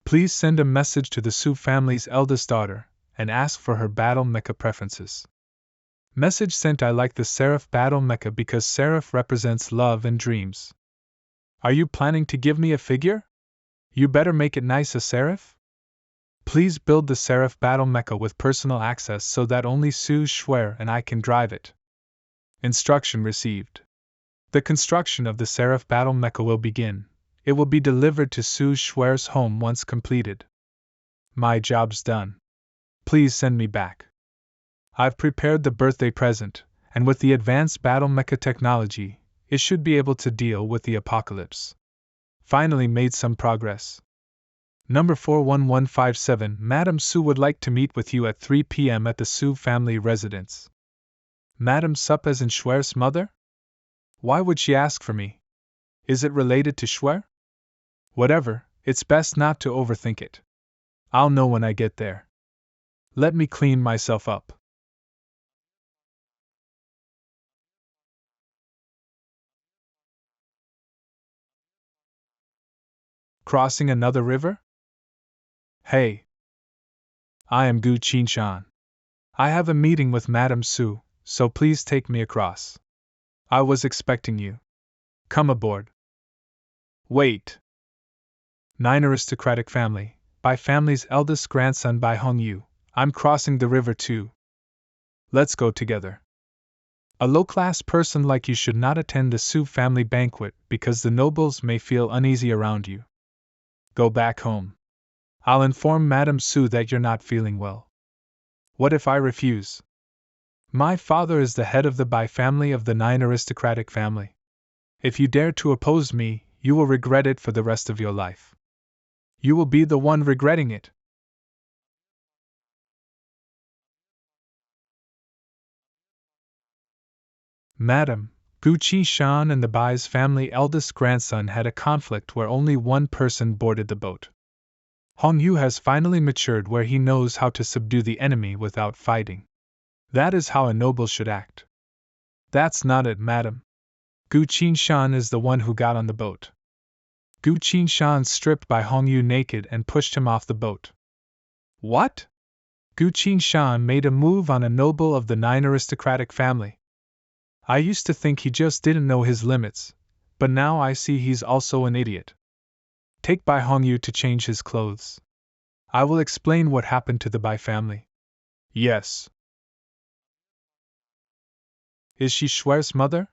Please send a message to the Su family's eldest daughter and ask for her battle mecha preferences. Message sent. I like the Seraph battle mecha because Seraph represents love and dreams. Are you planning to give me a figure? You better make it nice, a Seraph. Please build the Seraph battle mecha with personal access so that only Su Shuer and I can drive it. Instruction received. The construction of the Seraph battle mecha will begin. It will be delivered to Su Shuer's home once completed. My job's done. Please send me back. I've prepared the birthday present, and with the advanced battle mecha technology, it should be able to deal with the apocalypse. Finally made some progress. Number 41157, Madam Su would like to meet with you at 3 p.m. at the Su family residence. Madam Sup as in Shuer's mother? Why would she ask for me? Is it related to Shuer? Whatever, it's best not to overthink it. I'll know when I get there. Let me clean myself up. Crossing another river? Hey. I am Gu Qingshan. I have a meeting with Madame Su, so please take me across. I was expecting you. Come aboard. Wait. 9 aristocratic family, by family's eldest grandson by Hong Yu. I'm crossing the river too. Let's go together. A low-class person like you should not attend the Su family banquet because the nobles may feel uneasy around you. Go back home. I'll inform Madame Su that you're not feeling well. What if I refuse? My father is the head of the Bai family of the 9 aristocratic family. If you dare to oppose me, you will regret it for the rest of your life. You will be the one regretting it. Madam, Gu Qi-shan and the Bai's family eldest grandson had a conflict where only one person boarded the boat. Hong Yu has finally matured where he knows how to subdue the enemy without fighting. That is how a noble should act. That's not it, madam. Gu Qin-shan is the one who got on the boat. Gu Qin-shan stripped by Hong Yu naked and pushed him off the boat. What? Gu Qin-shan made a move on a noble of the 9 aristocratic family. I used to think he just didn't know his limits, but now I see he's also an idiot. Take Bai Hongyu to change his clothes. I will explain what happened to the Bai family. Yes. Is she Schwer's mother?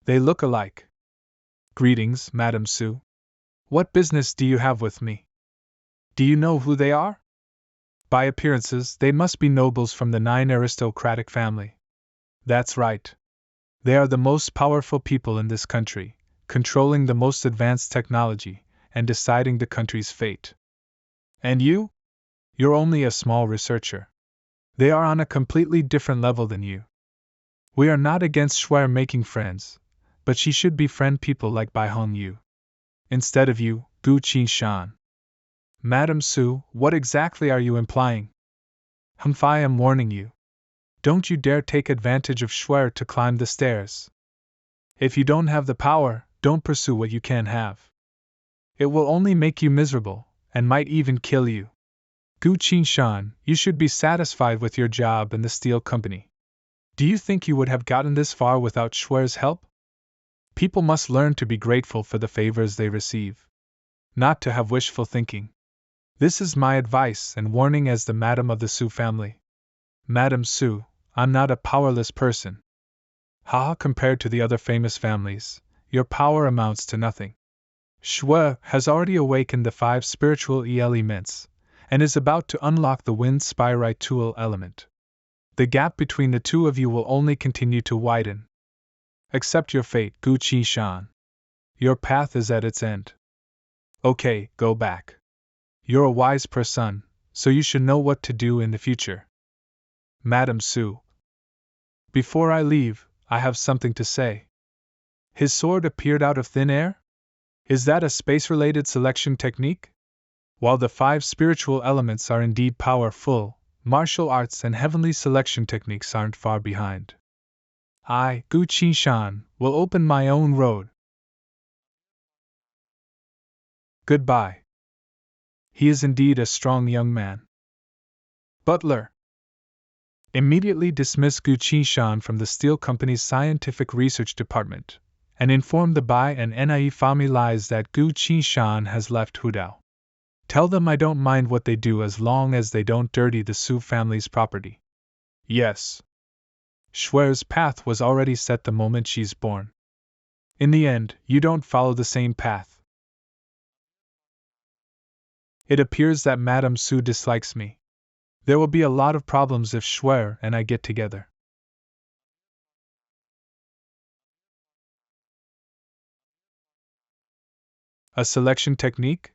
They look alike. Greetings, Madame Su. What business do you have with me? Do you know who they are? By appearances, they must be nobles from the 9 aristocratic family. That's right. They are the most powerful people in this country, controlling the most advanced technology, and deciding the country's fate. And you? You're only a small researcher. They are on a completely different level than you. We are not against Schwer making friends, but she should befriend people like Bai Hong Yu. Instead of you, Gu Qin-shan. Madame Su, what exactly are you implying? I am warning you. Don't you dare take advantage of Schwer to climb the stairs. If you don't have the power, don't pursue what you can't have. It will only make you miserable, and might even kill you. Gu Qin-shan, you should be satisfied with your job in the steel company. Do you think you would have gotten this far without Schwer's help? People must learn to be grateful for the favors they receive, not to have wishful thinking. This is my advice and warning as the madam of the Su family. Madame Su, I'm not a powerless person. Compared to the other famous families, your power amounts to nothing. Schwer has already awakened the 5 spiritual elements, and is about to unlock the wind spiritual element. The gap between the two of you will only continue to widen. Accept your fate, Gu Qi-shan. Your path is at its end. Okay, go back. You're a wise person, so you should know what to do in the future. Madame Su. Before I leave, I have something to say. His sword appeared out of thin air? Is that a space-related selection technique? While the 5 spiritual elements are indeed powerful, martial arts and heavenly selection techniques aren't far behind. I, Gu Qin-shan, will open my own road. Goodbye. He is indeed a strong young man. Butler. Immediately dismiss Gu Qin-shan from the steel company's scientific research department, and inform the Bai and Nie families that Gu Qin-shan has left Hudao. Tell them I don't mind what they do as long as they don't dirty the Su family's property. Yes. Schwer's path was already set the moment she's born. In the end, you don't follow the same path. It appears that Madame Su dislikes me. There will be a lot of problems if Schwer and I get together. A selection technique?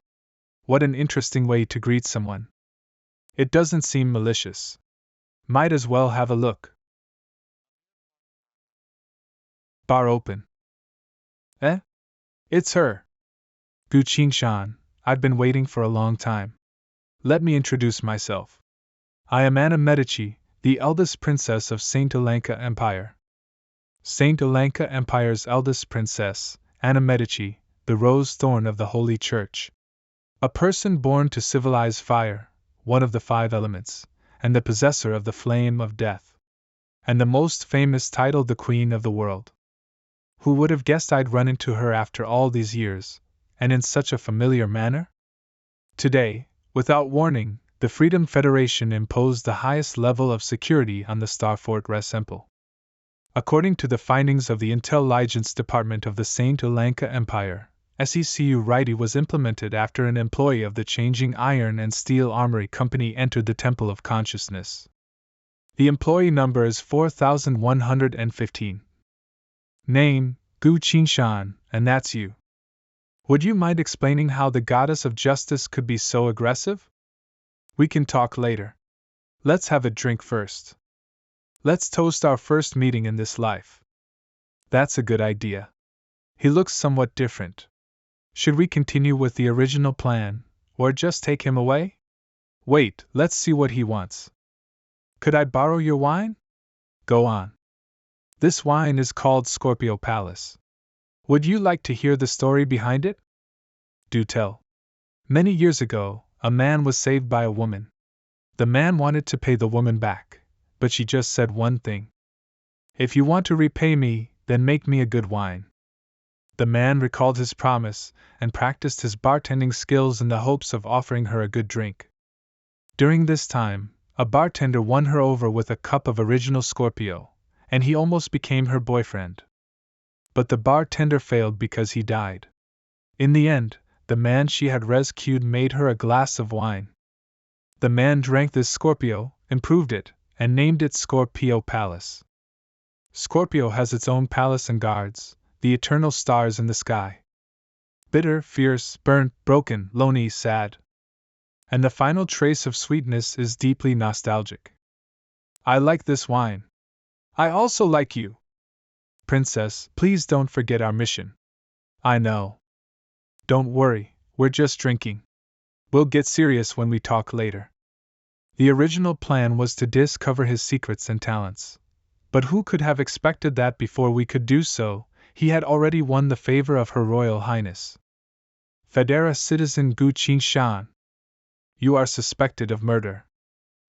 What an interesting way to greet someone. It doesn't seem malicious. Might as well have a look. Bar open. Eh? It's her. Gu Qin-shan, I've been waiting for a long time. Let me introduce myself. I am Anna Medici, the eldest princess of Saint Alanka Empire. Saint Alanka Empire's eldest princess, Anna Medici, the rose thorn of the Holy Church. A person born to civilize fire, one of the 5 elements, and the possessor of the flame of death. And the most famous title, the Queen of the World. Who would have guessed I'd run into her after all these years, and in such a familiar manner? Today, without warning, the Freedom Federation imposed the highest level of security on the Star Fortress Temple. According to the findings of the Intelligence Department of the Saint Lanka Empire, SECU Righty was implemented after an employee of the Changing Iron and Steel Armory Company entered the Temple of Consciousness. The employee number is 4115. Name, Gu Qingshan, and that's you. Would you mind explaining how the goddess of justice could be so aggressive? We can talk later. Let's have a drink first. Let's toast our first meeting in this life. That's a good idea. He looks somewhat different. Should we continue with the original plan, or just take him away? Wait, let's see what he wants. Could I borrow your wine? Go on. This wine is called Scorpio Palace. Would you like to hear the story behind it? Do tell. Many years ago, a man was saved by a woman. The man wanted to pay the woman back, but she just said one thing. If you want to repay me, then make me a good wine. The man recalled his promise and practiced his bartending skills in the hopes of offering her a good drink. During this time, a bartender won her over with a cup of original Scorpio, and he almost became her boyfriend. But the bartender failed because he died. In the end, the man she had rescued made her a glass of wine. The man drank this Scorpio, improved it, and named it Scorpio Palace. Scorpio has its own palace and guards, the eternal stars in the sky. Bitter, fierce, burnt, broken, lonely, sad. And the final trace of sweetness is deeply nostalgic. I like this wine. I also like you. Princess, please don't forget our mission. I know. Don't worry, we're just drinking. We'll get serious when we talk later. The original plan was to discover his secrets and talents. But who could have expected that before we could do so, he had already won the favor of Her Royal Highness. Federa Citizen Gu Qingshan. You are suspected of murder.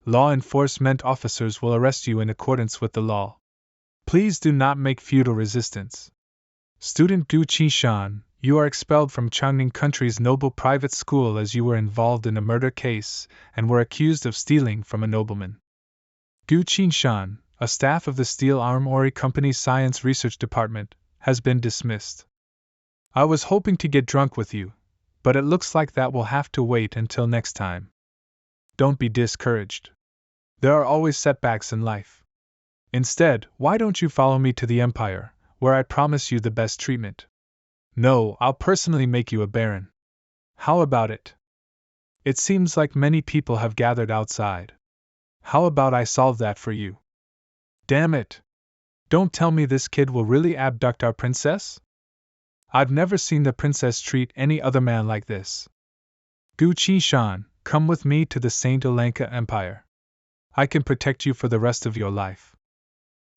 Law enforcement officers will arrest you in accordance with the law. Please do not make futile resistance. Student Gu Qingshan, you are expelled from Changning Country's noble private school as you were involved in a murder case and were accused of stealing from a nobleman. Gu Qingshan, a staff of the Steel Armory Company's Science Research Department, has been dismissed. I was hoping to get drunk with you, but it looks like that will have to wait until next time. Don't be discouraged. There are always setbacks in life. Instead, why don't you follow me to the Empire, where I promise you the best treatment? No, I'll personally make you a baron. How about it? It seems like many people have gathered outside. How about I solve that for you? Damn it! Don't tell me this kid will really abduct our princess? I've never seen the princess treat any other man like this. Gu Qingshan, come with me to the Saint Lanka Empire. I can protect you for the rest of your life.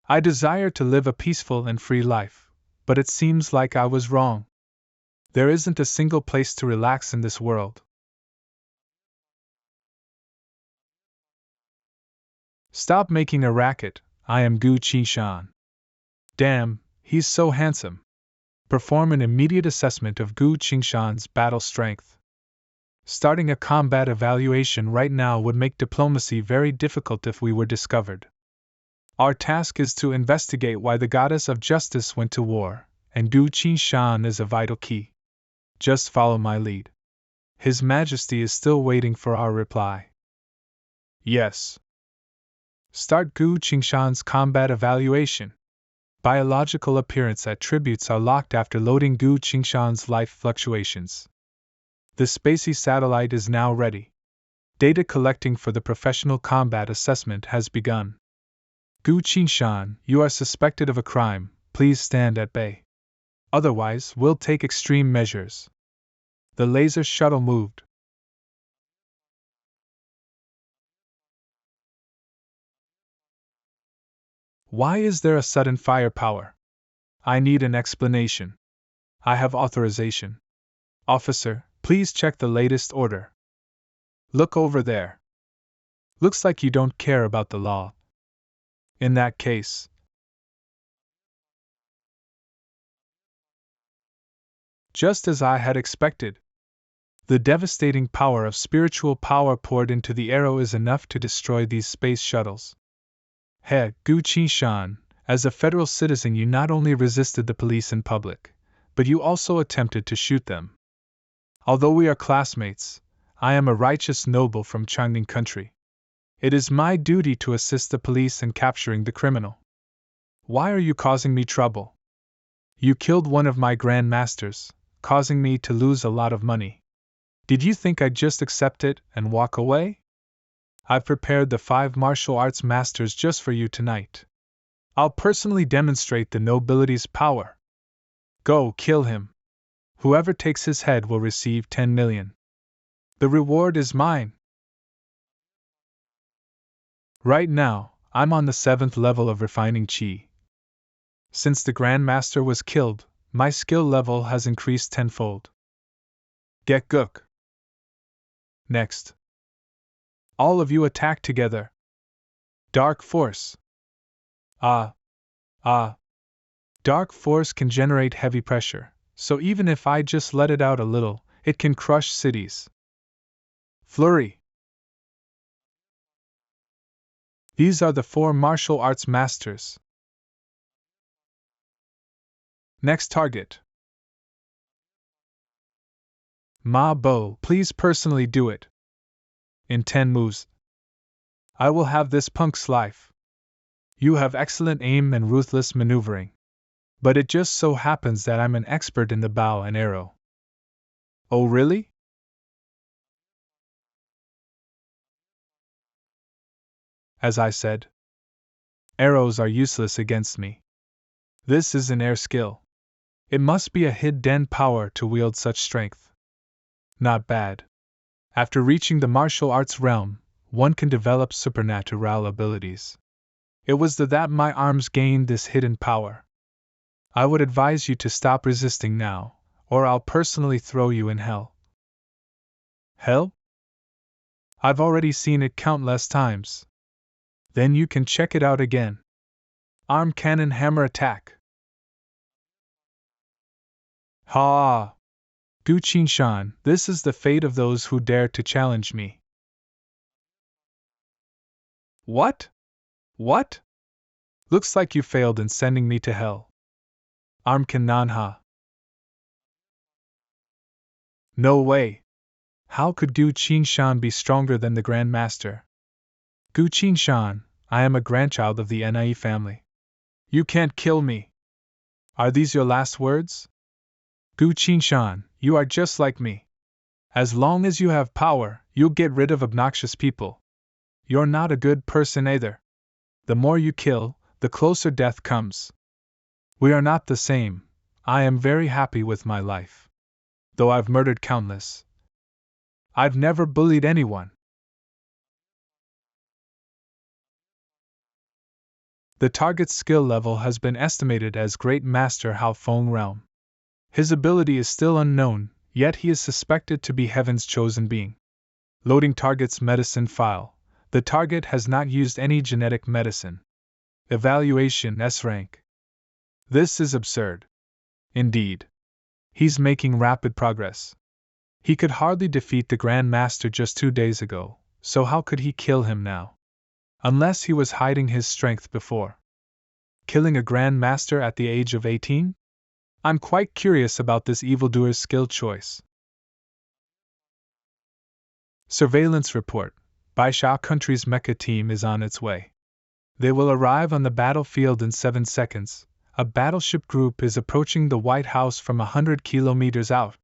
I desire to live a peaceful and free life, but it seems like I was wrong. There isn't a single place to relax in this world. Stop making a racket, I am Gu Qingshan. Damn, he's so handsome. Perform an immediate assessment of Gu Qingshan's battle strength. Starting a combat evaluation right now would make diplomacy very difficult if we were discovered. Our task is to investigate why the goddess of justice went to war, and Gu Qingshan is a vital key. Just follow my lead. His Majesty is still waiting for our reply. Yes. Start Gu Qingshan's combat evaluation. Biological appearance attributes are locked after loading Gu Qingshan's life fluctuations. The spacey satellite is now ready. Data collecting for the professional combat assessment has begun. Gu Qingshan, you are suspected of a crime, please stand at bay. Otherwise, we'll take extreme measures. The laser shuttle moved. Why is there a sudden firepower? I need an explanation. I have authorization. Officer, please check the latest order. Look over there. Looks like you don't care about the law. In that case, just as I had expected, the devastating power of spiritual power poured into the arrow is enough to destroy these space shuttles. He, Gu Qingshan, As a federal citizen, you not only resisted the police in public, but you also attempted to shoot them. Although we are classmates, I am a righteous noble from Changning country. It is my duty to assist the police in capturing the criminal. Why are you causing me trouble? You killed one of my Grand Masters, causing me to lose a lot of money. Did you think I'd just accept it and walk away? I've prepared the 5 martial arts masters just for you tonight. I'll personally demonstrate the nobility's power. Go, kill him. Whoever takes his head will receive 10 million. The reward is mine. Right now, I'm on the 7th level of refining chi. Since the Grand Master was killed, my skill level has increased tenfold. Get gook. Next. All of you attack together. Dark Force. Dark Force can generate heavy pressure, so even if I just let it out a little, it can crush cities. Flurry. These are the 4 martial arts masters. Next target. Ma Bo, please personally do it. In 10 moves. I will have this punk's life. You have excellent aim and ruthless maneuvering. But it just so happens that I'm an expert in the bow and arrow. Oh, really? As I said, arrows are useless against me. This is an air skill. It must be a hidden power to wield such strength. Not bad. After reaching the martial arts realm, one can develop supernatural abilities. It was that my arms gained this hidden power. I would advise you to stop resisting now, or I'll personally throw you in hell. Hell? I've already seen it countless times. Then you can check it out again. Arm cannon hammer attack. Ha! Gu Qingshan, this is the fate of those who dare to challenge me. What? What? Looks like you failed in sending me to hell. Arm can Nanha. No way. How could Gu Qingshan be stronger than the Grand Master? Gu Qingshan, I am a grandchild of the Nai family. You can't kill me. Are these your last words? Gu Qingshan, you are just like me. As long as you have power, you'll get rid of obnoxious people. You're not a good person either. The more you kill, the closer death comes. We are not the same. I am very happy with my life. Though I've murdered countless. I've never bullied anyone. The target's skill level has been estimated as Great Master Hao Feng Realm. His ability is still unknown, yet he is suspected to be Heaven's chosen being. Loading target's medicine file. The target has not used any genetic medicine. Evaluation S rank. This is absurd. Indeed. He's making rapid progress. He could hardly defeat the Grand Master just 2 days ago, so how could he kill him now? Unless he was hiding his strength before. Killing a Grand Master at the age of 18? I'm quite curious about this evildoer's skill choice. Surveillance report. Baisha country's mecha team is on its way. They will arrive on the battlefield in 7 seconds. A battleship group is approaching the White House from 100 kilometers out.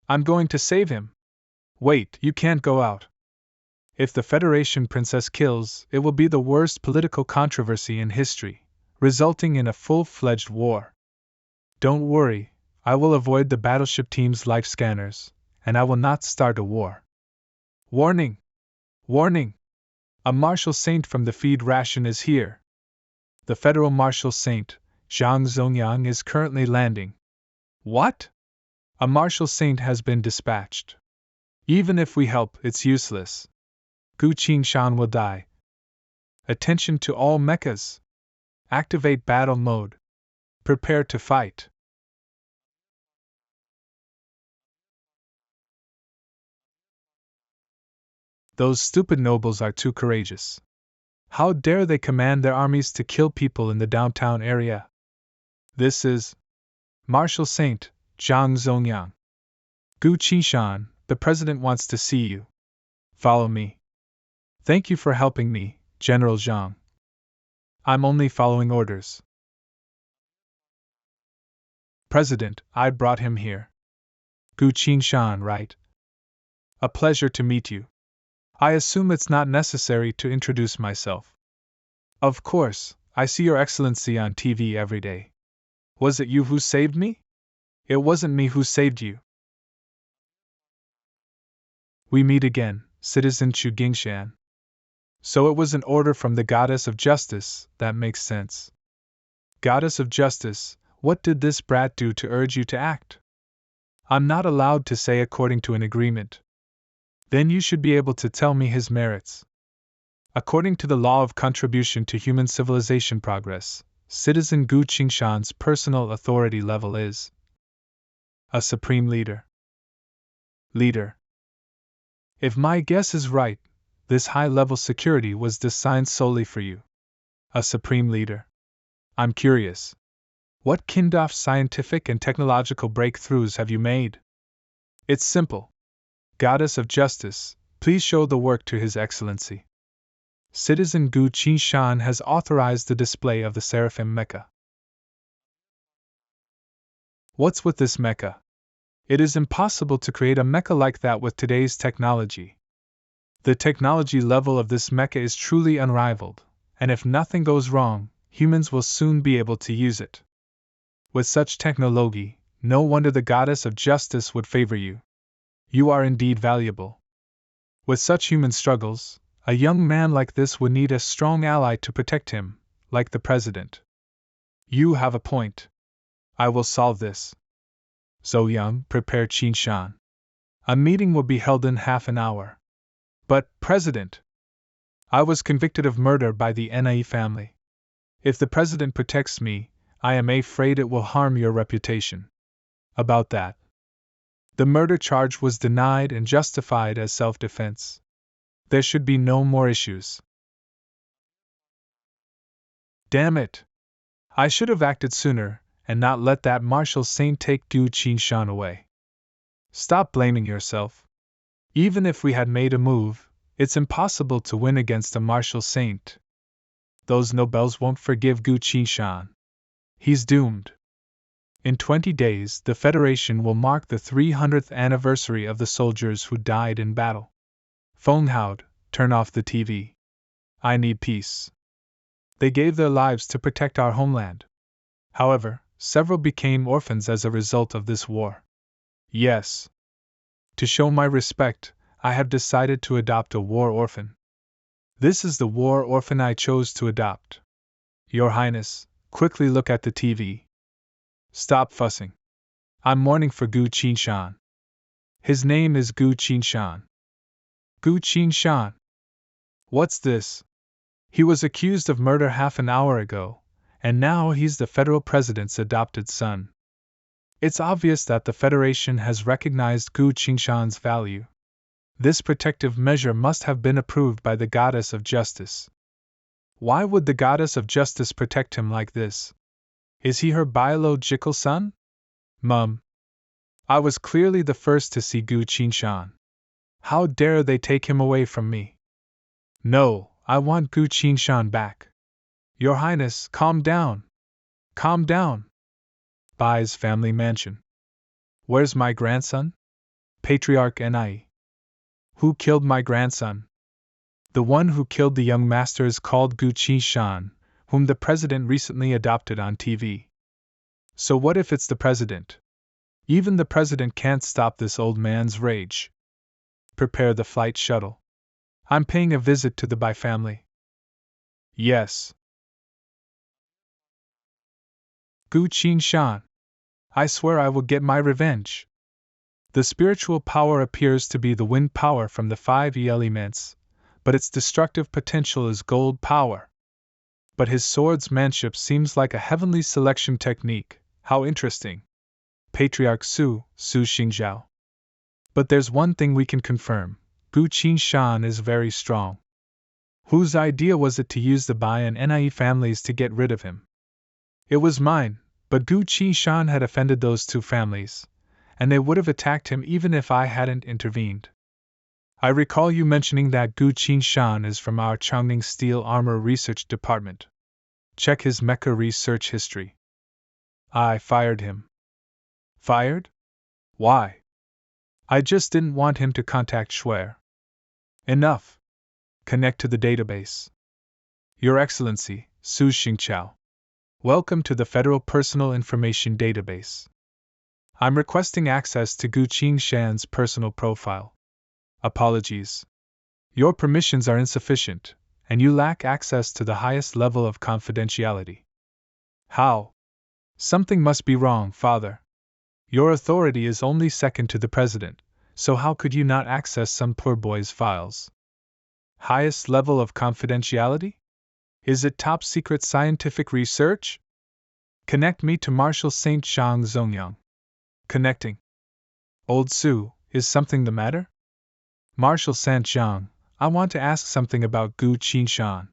I'm going to save him. Wait, you can't go out. If the Federation princess kills, it will be the worst political controversy in history, resulting in a full-fledged war. Don't worry, I will avoid the battleship team's life scanners, and I will not start a war. Warning! Warning! A martial saint from the feed ration is here. The federal martial saint, Zhang Zongyang, is currently landing. What? A martial saint has been dispatched. Even if we help, it's useless. Gu Qingshan will die. Attention to all mechas. Activate battle mode. Prepare to fight. Those stupid nobles are too courageous. How dare they command their armies to kill people in the downtown area? This is Marshal Saint, Zhang Zongyang. Gu Qingshan, the president wants to see you. Follow me. Thank you for helping me, General Zhang. I'm only following orders. President, I brought him here. Gu Qingshan, right? A pleasure to meet you. I assume it's not necessary to introduce myself. Of course, I see Your Excellency on TV every day. Was it you who saved me? It wasn't me who saved you. We meet again, Citizen Chu Gingshan. So it was an order from the Goddess of Justice, that makes sense. Goddess of Justice, what did this brat do to urge you to act? I'm not allowed to say according to an agreement. Then you should be able to tell me his merits. According to the law of contribution to human civilization progress, Citizen Gu Qingshan's personal authority level is a supreme leader. Leader. If my guess is right, this high-level security was designed solely for you. A supreme leader. I'm curious. What kind of scientific and technological breakthroughs have you made? It's simple. Goddess of Justice, please show the work to His Excellency. Citizen Gu Qingshan has authorized the display of the Seraphim Mecha. What's with this mecha? It is impossible to create a mecha like that with today's technology. The technology level of this mecha is truly unrivaled, and if nothing goes wrong, humans will soon be able to use it. With such technology, no wonder the Goddess of Justice would favor you. You are indeed valuable. With such human struggles, a young man like this would need a strong ally to protect him, like the President. You have a point. I will solve this. Zoyang, prepare Qingshan. A meeting will be held in half an hour. But, President, I was convicted of murder by the NIE family. If the President protects me, I am afraid it will harm your reputation. About that. The murder charge was denied and justified as self-defense. There should be no more issues. Damn it! I should have acted sooner, and not let that Marshal Saint take Gu Qingshan away. Stop blaming yourself. Even if we had made a move, it's impossible to win against a Marshal Saint. Those nobles won't forgive Gu Qingshan. He's doomed. In 20 days, the Federation will mark the 300th anniversary of the soldiers who died in battle. Fenghaud, turn off the TV. I need peace. They gave their lives to protect our homeland. However, several became orphans as a result of this war. Yes. To show my respect, I have decided to adopt a war orphan. This is the war orphan I chose to adopt. Your Highness, quickly look at the TV. Stop fussing. I'm mourning for Gu Qingshan. His name is Gu Qingshan. Gu Qingshan. What's this? He was accused of murder half an hour ago, and now he's the federal president's adopted son. It's obvious that the Federation has recognized Gu Qingshan's value. This protective measure must have been approved by the Goddess of Justice. Why would the Goddess of Justice protect him like this? Is he her biological son? Mum. I was clearly the first to see Gu Qingshan. How dare they take him away from me? No, I want Gu Qingshan back. Your Highness, calm down. Calm down. Bai's family mansion. Where's my grandson? Patriarch Ni. Who killed my grandson? The one who killed the young master is called Gu Qingshan, whom the president recently adopted on TV. So what if it's the president? Even the president can't stop this old man's rage. Prepare the flight shuttle. I'm paying a visit to the Bai family. Yes. Gu Qingshan. I swear I will get my revenge. The spiritual power appears to be the wind power from the 5 elements, but its destructive potential is gold power. But his swordsmanship seems like a heavenly selection technique. How interesting. Patriarch Su Xingzhao. But there's one thing we can confirm. Gu Qingshan is very strong. Whose idea was it to use the Bai and Nie families to get rid of him? It was mine, but Gu Qishan had offended those two families, and they would have attacked him even if I hadn't intervened. I recall you mentioning that Gu Qishan is from our Changning Steel Armor Research Department. Check his mecha research history. I fired him. Fired? Why? I just didn't want him to contact Schwer. Enough. Connect to the database. Your Excellency, Su Xingqiao. Welcome to the Federal Personal Information Database. I'm requesting access to Gu Qingshan's personal profile. Apologies. Your permissions are insufficient, and you lack access to the highest level of confidentiality. How? Something must be wrong, Father. Your authority is only second to the President, so how could you not access some poor boy's files? Highest level of confidentiality? Is it top secret scientific research? Connect me to Marshal Saint Zhang Zongyang. Connecting. Old Su, is something the matter? Marshal Saint Zhang, I want to ask something about Gu Qinshan.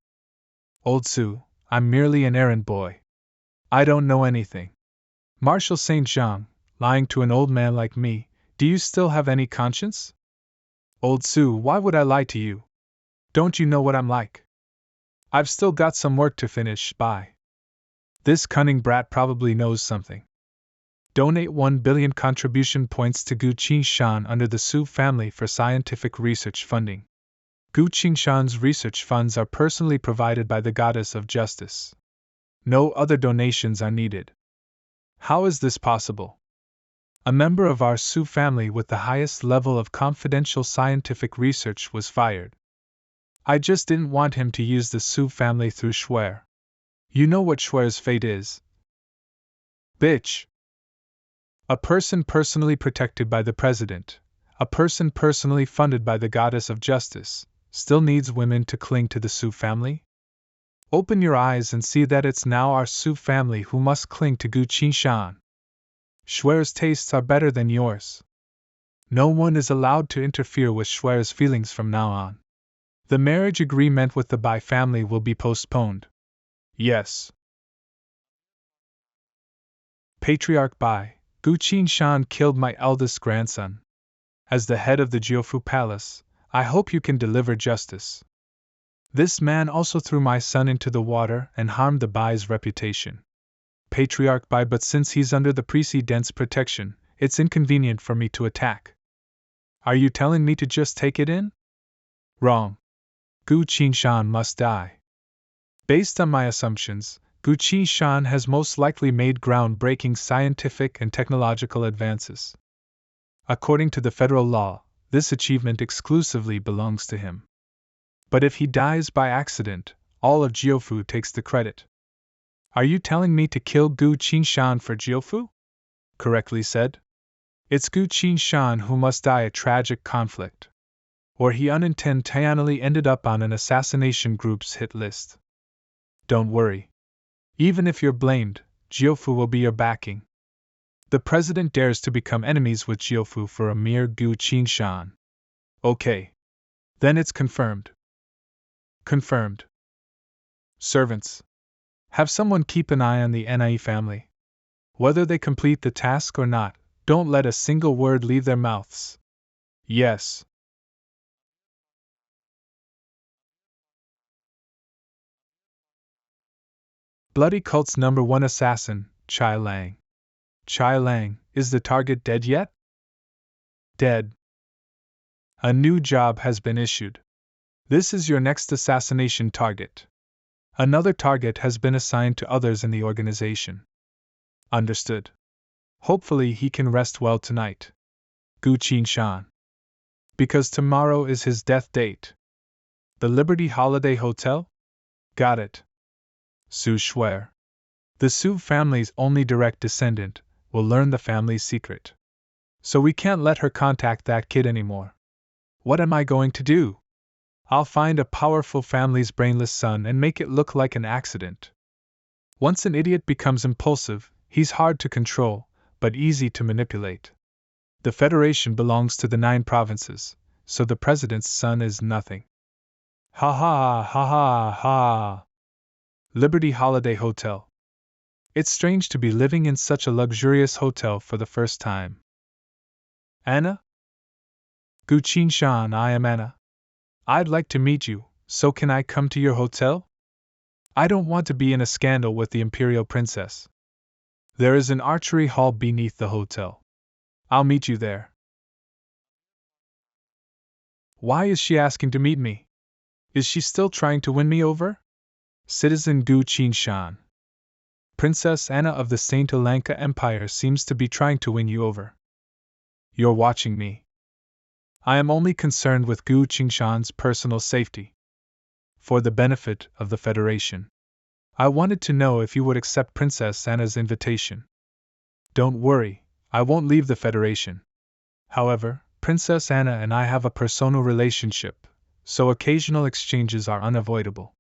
Old Su, I'm merely an errand boy. I don't know anything. Marshal Saint Zhang, lying to an old man like me, do you still have any conscience? Old Su, why would I lie to you? Don't you know what I'm like? I've still got some work to finish by. This cunning brat probably knows something. Donate 1 billion contribution points to Gu Qingshan under the Su family for scientific research funding. Gu Qingshan's research funds are personally provided by the Goddess of Justice. No other donations are needed. How is this possible? A member of our Su family with the highest level of confidential scientific research was fired. I just didn't want him to use the Su family through Schwer. You know what Schwer's fate is. Bitch. A person personally protected by the President, a person personally funded by the Goddess of Justice, still needs women to cling to the Su family? Open your eyes and see that it's now our Su family who must cling to Gu Qingshan. Schwer's tastes are better than yours. No one is allowed to interfere with Schwer's feelings from now on. The marriage agreement with the Bai family will be postponed. Yes. Patriarch Bai, Gu Qingshan killed my eldest grandson. As the head of the Jiufu Palace, I hope you can deliver justice. This man also threw my son into the water and harmed the Bai's reputation. Patriarch Bai, but since he's under the President's protection, it's inconvenient for me to attack. Are you telling me to just take it in? Wrong. Gu Qingshan must die. Based on my assumptions, Gu Qingshan has most likely made groundbreaking scientific and technological advances. According to the federal law, this achievement exclusively belongs to him. But if he dies by accident, all of Jiufu takes the credit. Are you telling me to kill Gu Qingshan for Jiufu? Correctly said. It's Gu Qingshan who must die a tragic conflict. Or he unintentionally ended up on an assassination group's hit list. Don't worry. Even if you're blamed, Jiufu will be your backing. The President dares to become enemies with Jiufu for a mere Gu Qingshan. Okay. Then it's confirmed. Confirmed. Servants. Have someone keep an eye on the Nie family. Whether they complete the task or not, don't let a single word leave their mouths. Yes. Bloody Cult's #1 assassin, Chai Lang. Chai Lang, is the target dead yet? Dead. A new job has been issued. This is your next assassination target. Another target has been assigned to others in the organization. Understood. Hopefully he can rest well tonight. Gu Qingshan. Because tomorrow is his death date. The Liberty Holiday Hotel? Got it. Su Schwer. The Su family's only direct descendant will learn the family's secret. So we can't let her contact that kid anymore. What am I going to do? I'll find a powerful family's brainless son and make it look like an accident. Once an idiot becomes impulsive, he's hard to control, but easy to manipulate. The Federation belongs to the 9 provinces, so the President's son is nothing. Ha ha ha ha ha. Liberty Holiday Hotel. It's strange to be living in such a luxurious hotel for the first time. Anna? Gu Qingshan, I am Anna. I'd like to meet you, so can I come to your hotel? I don't want to be in a scandal with the Imperial Princess. There is an archery hall beneath the hotel. I'll meet you there. Why is she asking to meet me? Is she still trying to win me over? Citizen Gu Qingshan. Princess Anna of the Saint Alanka Empire seems to be trying to win you over. You're watching me. I am only concerned with Gu Qingshan's personal safety. For the benefit of the Federation. I wanted to know if you would accept Princess Anna's invitation. Don't worry, I won't leave the Federation. However, Princess Anna and I have a personal relationship, so occasional exchanges are unavoidable.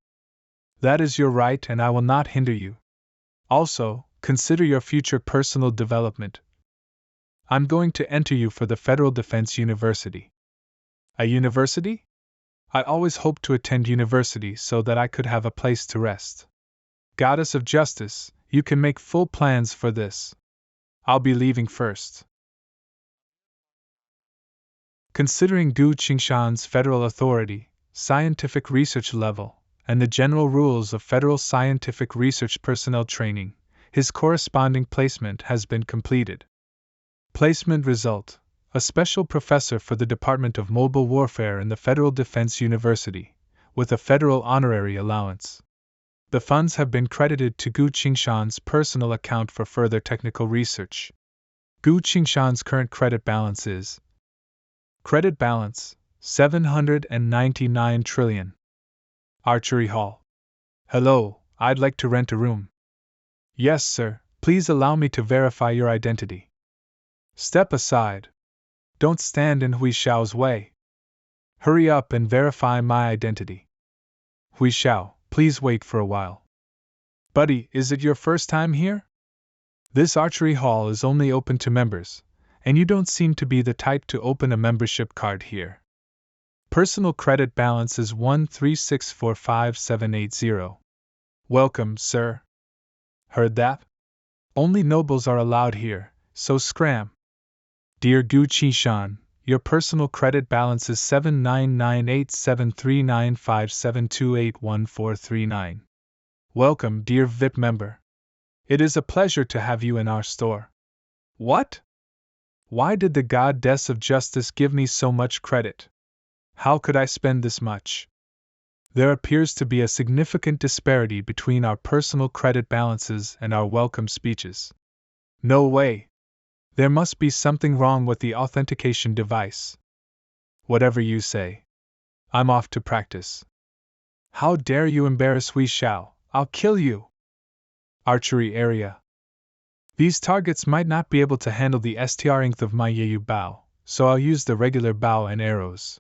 That is your right and I will not hinder you. Also, consider your future personal development. I'm going to enter you for the Federal Defense University. A university? I always hoped to attend university so that I could have a place to rest. Goddess of Justice, you can make full plans for this. I'll be leaving first. Considering Gu Qingshan's federal authority, scientific research level, and the general rules of federal scientific research personnel training, his corresponding placement has been completed. Placement result: a special professor for the Department of Mobile Warfare in the Federal Defense University, with a federal honorary allowance. The funds have been credited to Gu Qingshan's personal account for further technical research. Gu Qingshan's current credit balance is credit balance 799 trillion. Archery Hall. Hello, I'd like to rent a room. Yes, sir, please allow me to verify your identity. Step aside. Don't stand in Hui Xiao's way. Hurry up and verify my identity. Hui Xiao, please wait for a while. Buddy, is it your first time here? This archery hall is only open to members, and you don't seem to be the type to open a membership card here. Personal credit balance is 13645,780. Welcome, sir. Heard that? Only nobles are allowed here, so scram. Dear Gu Qingshan, your personal credit balance is 7998739572814339. Welcome, dear VIP member. It is a pleasure to have you in our store. What? Why did the Goddess of Justice give me so much credit? How could I spend this much? There appears to be a significant disparity between our personal credit balances and our welcome speeches. No way. There must be something wrong with the authentication device. Whatever you say. I'm off to practice. How dare you embarrass Hui Xiao? I'll kill you. Archery area. These targets might not be able to handle the strength of my Yeyu bow, so I'll use the regular bow and arrows.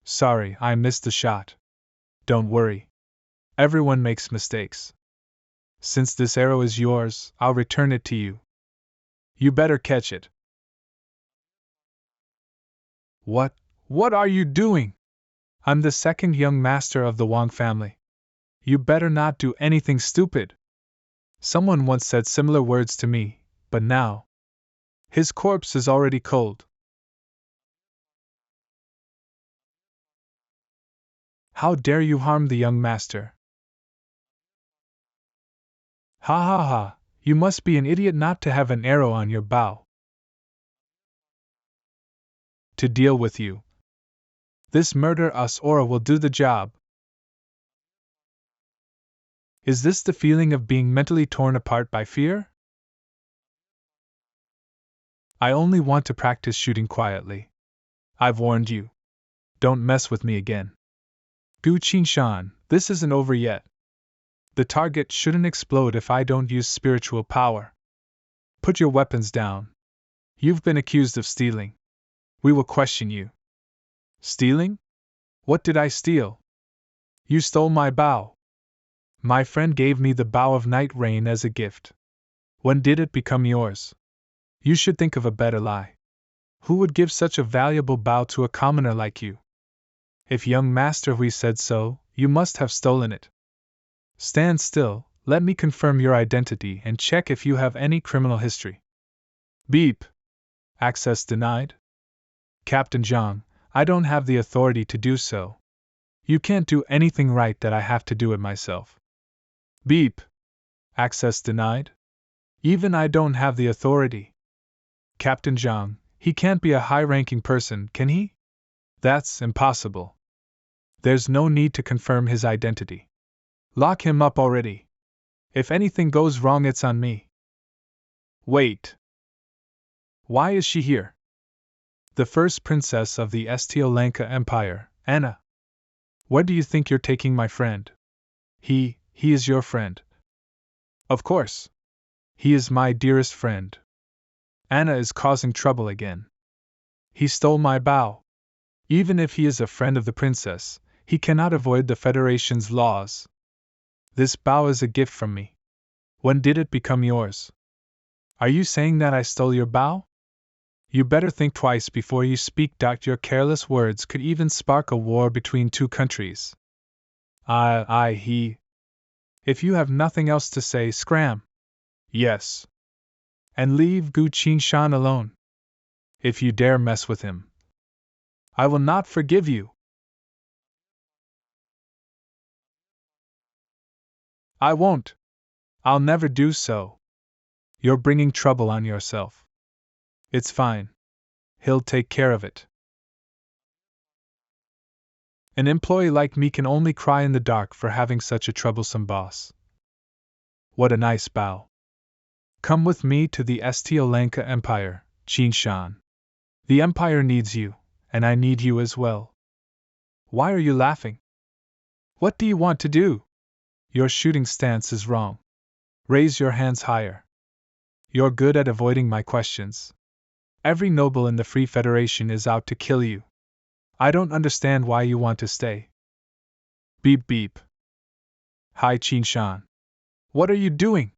Sorry, I missed the shot. Don't worry. Everyone makes mistakes. Since this arrow is yours, I'll return it to you. You better catch it. What are you doing? I'm the second young master of the Wang family. You better not do anything stupid. Someone once said similar words to me, but now. His corpse is already cold. How dare you harm the young master? Ha ha ha, you must be an idiot not to have an arrow on your bow. To deal with you. This murder us aura will do the job. Is this the feeling of being mentally torn apart by fear? I only want to practice shooting quietly. I've warned you. Don't mess with me again. Gu Qingshan, this isn't over yet. The target shouldn't explode if I don't use spiritual power. Put your weapons down. You've been accused of stealing. We will question you. Stealing? What did I steal? You stole my bow. My friend gave me the bow of Night Rain as a gift. When did it become yours? You should think of a better lie. Who would give such a valuable bow to a commoner like you? If young Master Hui said so, you must have stolen it. Stand still, let me confirm your identity and check if you have any criminal history. Beep. Access denied? Captain Zhang, I don't have the authority to do so. You can't do anything right that I have to do it myself. Beep. Access denied? Even I don't have the authority. Captain Zhang, he can't be a high-ranking person, can he? That's impossible. There's no need to confirm his identity. Lock him up already. If anything goes wrong, it's on me. Wait. Why is she here? The first princess of the Lanka Empire, Anna. Where do you think you're taking my friend? He is your friend. Of course. He is my dearest friend. Anna is causing trouble again. He stole my bow. Even if he is a friend of the princess, he cannot avoid the Federation's laws. This bow is a gift from me. When did it become yours? Are you saying that I stole your bow? You better think twice before you speak. Your careless words could even spark a war between two countries. He. If you have nothing else to say, scram. Yes. And leave Gu Qingshan alone. If you dare mess with him, I will not forgive you. I won't. I'll never do so. You're bringing trouble on yourself. It's fine. He'll take care of it. An employee like me can only cry in the dark for having such a troublesome boss. What a nice bow. Come with me to the Lanka Empire, Qingshan. The Empire needs you, and I need you as well. Why are you laughing? What do you want to do? Your shooting stance is wrong. Raise your hands higher. You're good at avoiding my questions. Every noble in the Free Federation is out to kill you. I don't understand why you want to stay. Beep beep. Hi Qingshan. What are you doing?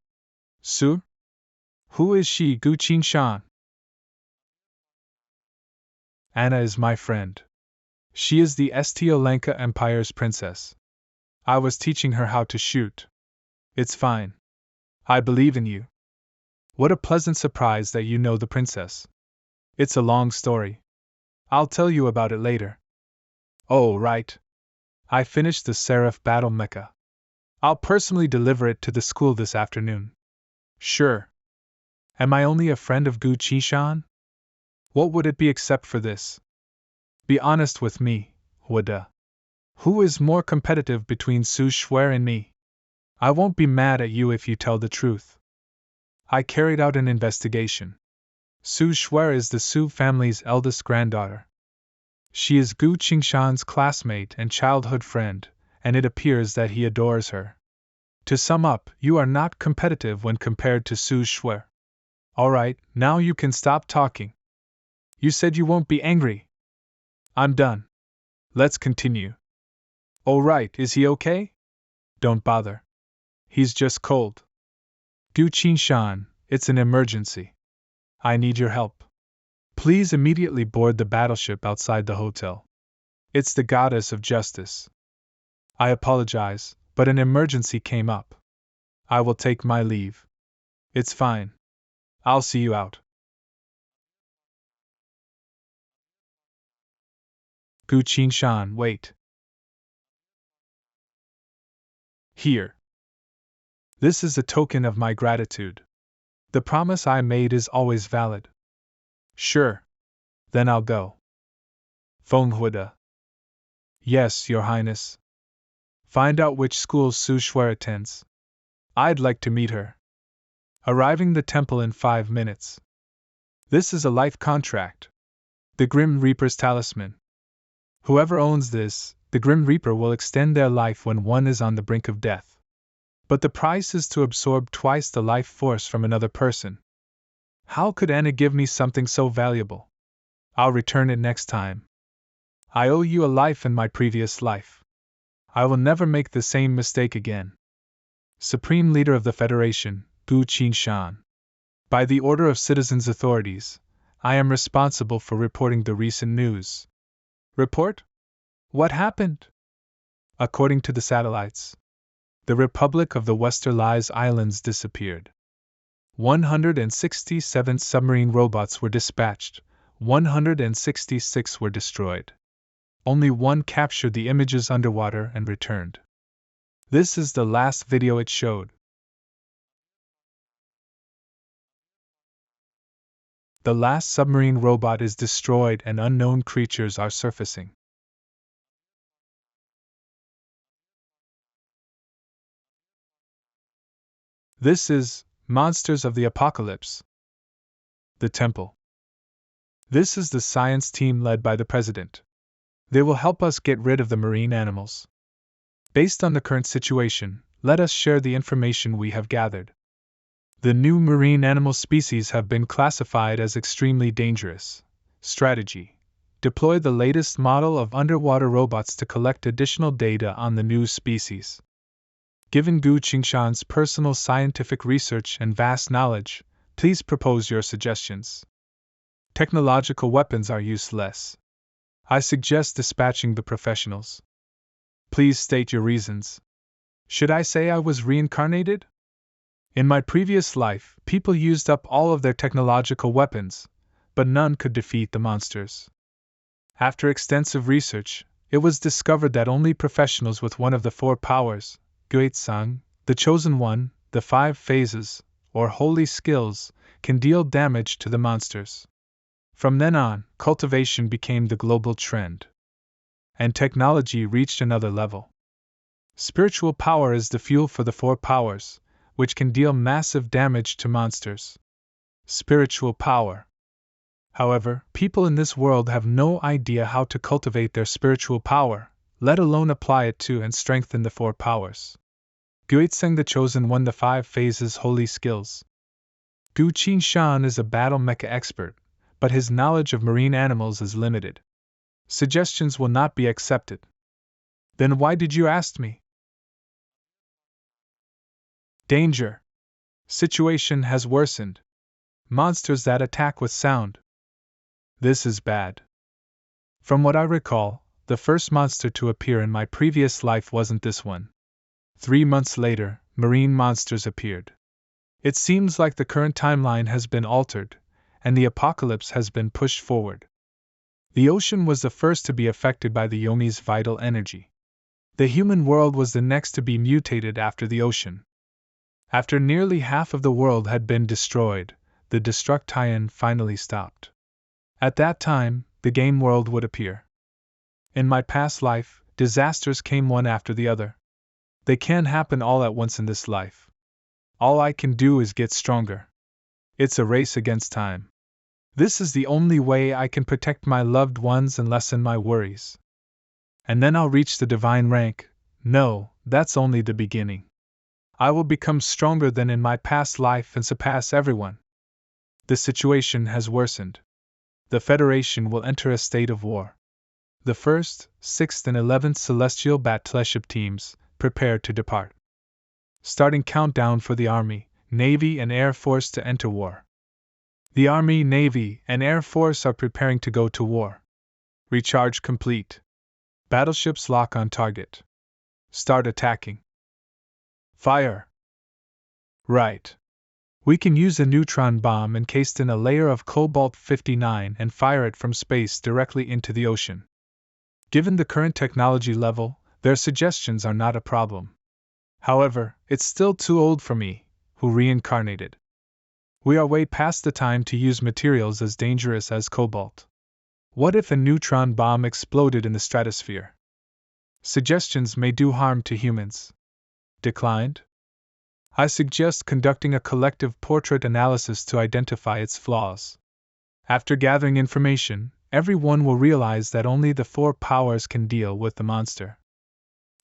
Su? Who is she, Gu Qingshan? Anna is my friend. She is the Lanka Empire's princess. I was teaching her how to shoot. It's fine. I believe in you. What a pleasant surprise that you know the princess. It's a long story. I'll tell you about it later. Oh, right. I finished the Seraph Battle Mecha. I'll personally deliver it to the school this afternoon. Sure. Am I only a friend of Gu Qingshan? What would it be except for this? Be honest with me, Wada. Who is more competitive between Su Shuer and me? I won't be mad at you if you tell the truth. I carried out an investigation. Su Shuer is the Su family's eldest granddaughter. She is Gu Qingshan's classmate and childhood friend, and it appears that he adores her. To sum up, you are not competitive when compared to Su Shuer. Alright, now you can stop talking. You said you won't be angry. I'm done. Let's continue. Oh right, is he okay? Don't bother. He's just cold. Gu Qingshan, it's an emergency. I need your help. Please immediately board the battleship outside the hotel. It's the goddess of justice. I apologize, but an emergency came up. I will take my leave. It's fine. I'll see you out. Gu Qingshan, wait. Here. This is a token of my gratitude. The promise I made is always valid. Sure. Then I'll go. Feng Huida. Yes, Your Highness. Find out which schools Su Shuer attends. I'd like to meet her. Arriving the temple in 5 minutes. This is a life contract. The Grim Reaper's talisman. Whoever owns this, the Grim Reaper will extend their life when one is on the brink of death. But the price is to absorb twice the life force from another person. How could Anna give me something so valuable? I'll return it next time. I owe you a life in my previous life. I will never make the same mistake again. Supreme Leader of the Federation, Gu Qingshan. By the order of citizens' authorities, I am responsible for reporting the recent news. Report? What happened? According to the satellites, the Republic of the Westerlies Islands disappeared. 167 submarine robots were dispatched, 166 were destroyed. Only one captured the images underwater and returned. This is the last video it showed. The last submarine robot is destroyed and unknown creatures are surfacing. This is Monsters of the Apocalypse. The Temple. This is the science team led by the President. They will help us get rid of the marine animals. Based on the current situation, let us share the information we have gathered. The new marine animal species have been classified as extremely dangerous. Strategy: deploy the latest model of underwater robots to collect additional data on the new species. Given Gu Qingshan's personal scientific research and vast knowledge, please propose your suggestions. Technological weapons are useless. I suggest dispatching the professionals. Please state your reasons. Should I say I was reincarnated? In my previous life, people used up all of their technological weapons, but none could defeat the monsters. After extensive research, it was discovered that only professionals with one of the four powers, Guizang, the Chosen One, the 5 phases, or holy skills, can deal damage to the monsters. From then on, cultivation became the global trend. And technology reached another level. Spiritual power is the fuel for the 4 powers, which can deal massive damage to monsters. Spiritual power. However, people in this world have no idea how to cultivate their spiritual power, let alone apply it to and strengthen the 4 powers. Guizeng the Chosen One, the 5 phases holy skills. Gu Qingshan is a battle mecha expert, but his knowledge of marine animals is limited. Suggestions will not be accepted. Then why did you ask me? Danger. Situation has worsened. Monsters that attack with sound. This is bad. From what I recall, the first monster to appear in my previous life wasn't this one. 3 months later, marine monsters appeared. It seems like the current timeline has been altered, and the apocalypse has been pushed forward. The ocean was the first to be affected by the Yomi's vital energy. The human world was the next to be mutated after the ocean. After nearly half of the world had been destroyed, the destruction finally stopped. At that time, the game world would appear. In my past life, disasters came one after the other. They can't happen all at once in this life. All I can do is get stronger. It's a race against time. This is the only way I can protect my loved ones and lessen my worries. And then I'll reach the divine rank. No, that's only the beginning. I will become stronger than in my past life and surpass everyone. The situation has worsened. The Federation will enter a state of war. The 1st, 6th, and 11th Celestial Battleship teams prepare to depart. Starting countdown for the Army, Navy, and Air Force to enter war. The Army, Navy, and Air Force are preparing to go to war. Recharge complete. Battleships lock on target. Start attacking. Fire. Right. We can use a neutron bomb encased in a layer of cobalt-59 and fire it from space directly into the ocean. Given the current technology level, their suggestions are not a problem. However, it's still too old for me, who reincarnated. We are way past the time to use materials as dangerous as cobalt. What if a neutron bomb exploded in the stratosphere? Suggestions may do harm to humans. Declined? I suggest conducting a collective portrait analysis to identify its flaws. After gathering information, everyone will realize that only the 4 powers can deal with the monster.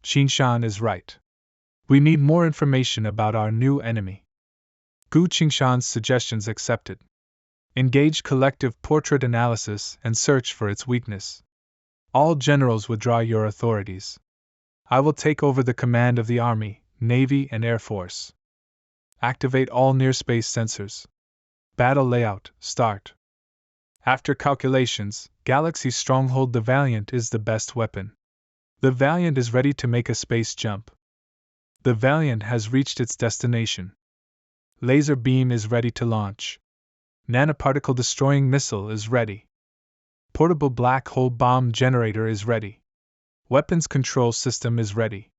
Qingshan is right. We need more information about our new enemy. Gu Qingshan's suggestions accepted. Engage collective portrait analysis and search for its weakness. All generals withdraw your authorities. I will take over the command of the Army, Navy, and Air Force. Activate all near-space sensors. Battle layout, start. After calculations, Galaxy Stronghold the Valiant is the best weapon. The Valiant is ready to make a space jump. The Valiant has reached its destination. Laser beam is ready to launch. Nanoparticle destroying missile is ready. Portable black hole bomb generator is ready. Weapons control system is ready.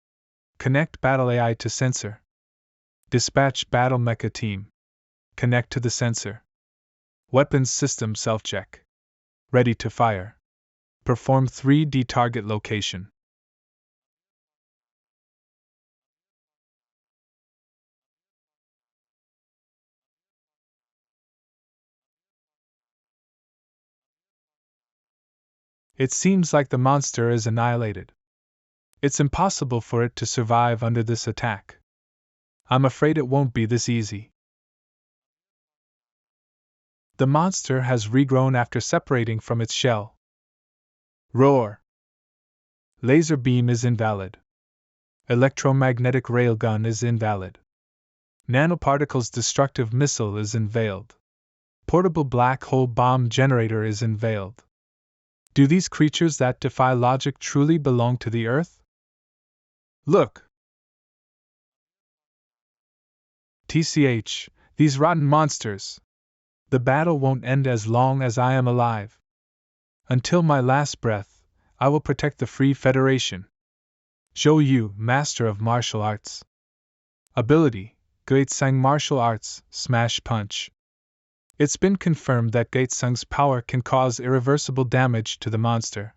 Connect battle AI to sensor. Dispatch battle mecha team. Connect to the sensor. Weapons system self-check. Ready to fire. Perform 3D target location. It seems like the monster is annihilated. It's impossible for it to survive under this attack. I'm afraid it won't be this easy. The monster has regrown after separating from its shell. Roar! Laser beam is invalid. Electromagnetic railgun is invalid. Nanoparticles destructive missile is unveiled. Portable black hole bomb generator is unveiled. Do these creatures that defy logic truly belong to the Earth? Look! TCH, these rotten monsters! The battle won't end as long as I am alive. Until my last breath, I will protect the Free Federation. Zhou Yu, Master of Martial Arts. Ability, Gaitsang Martial Arts, Smash Punch. It's been confirmed that Gaitsang's power can cause irreversible damage to the monster.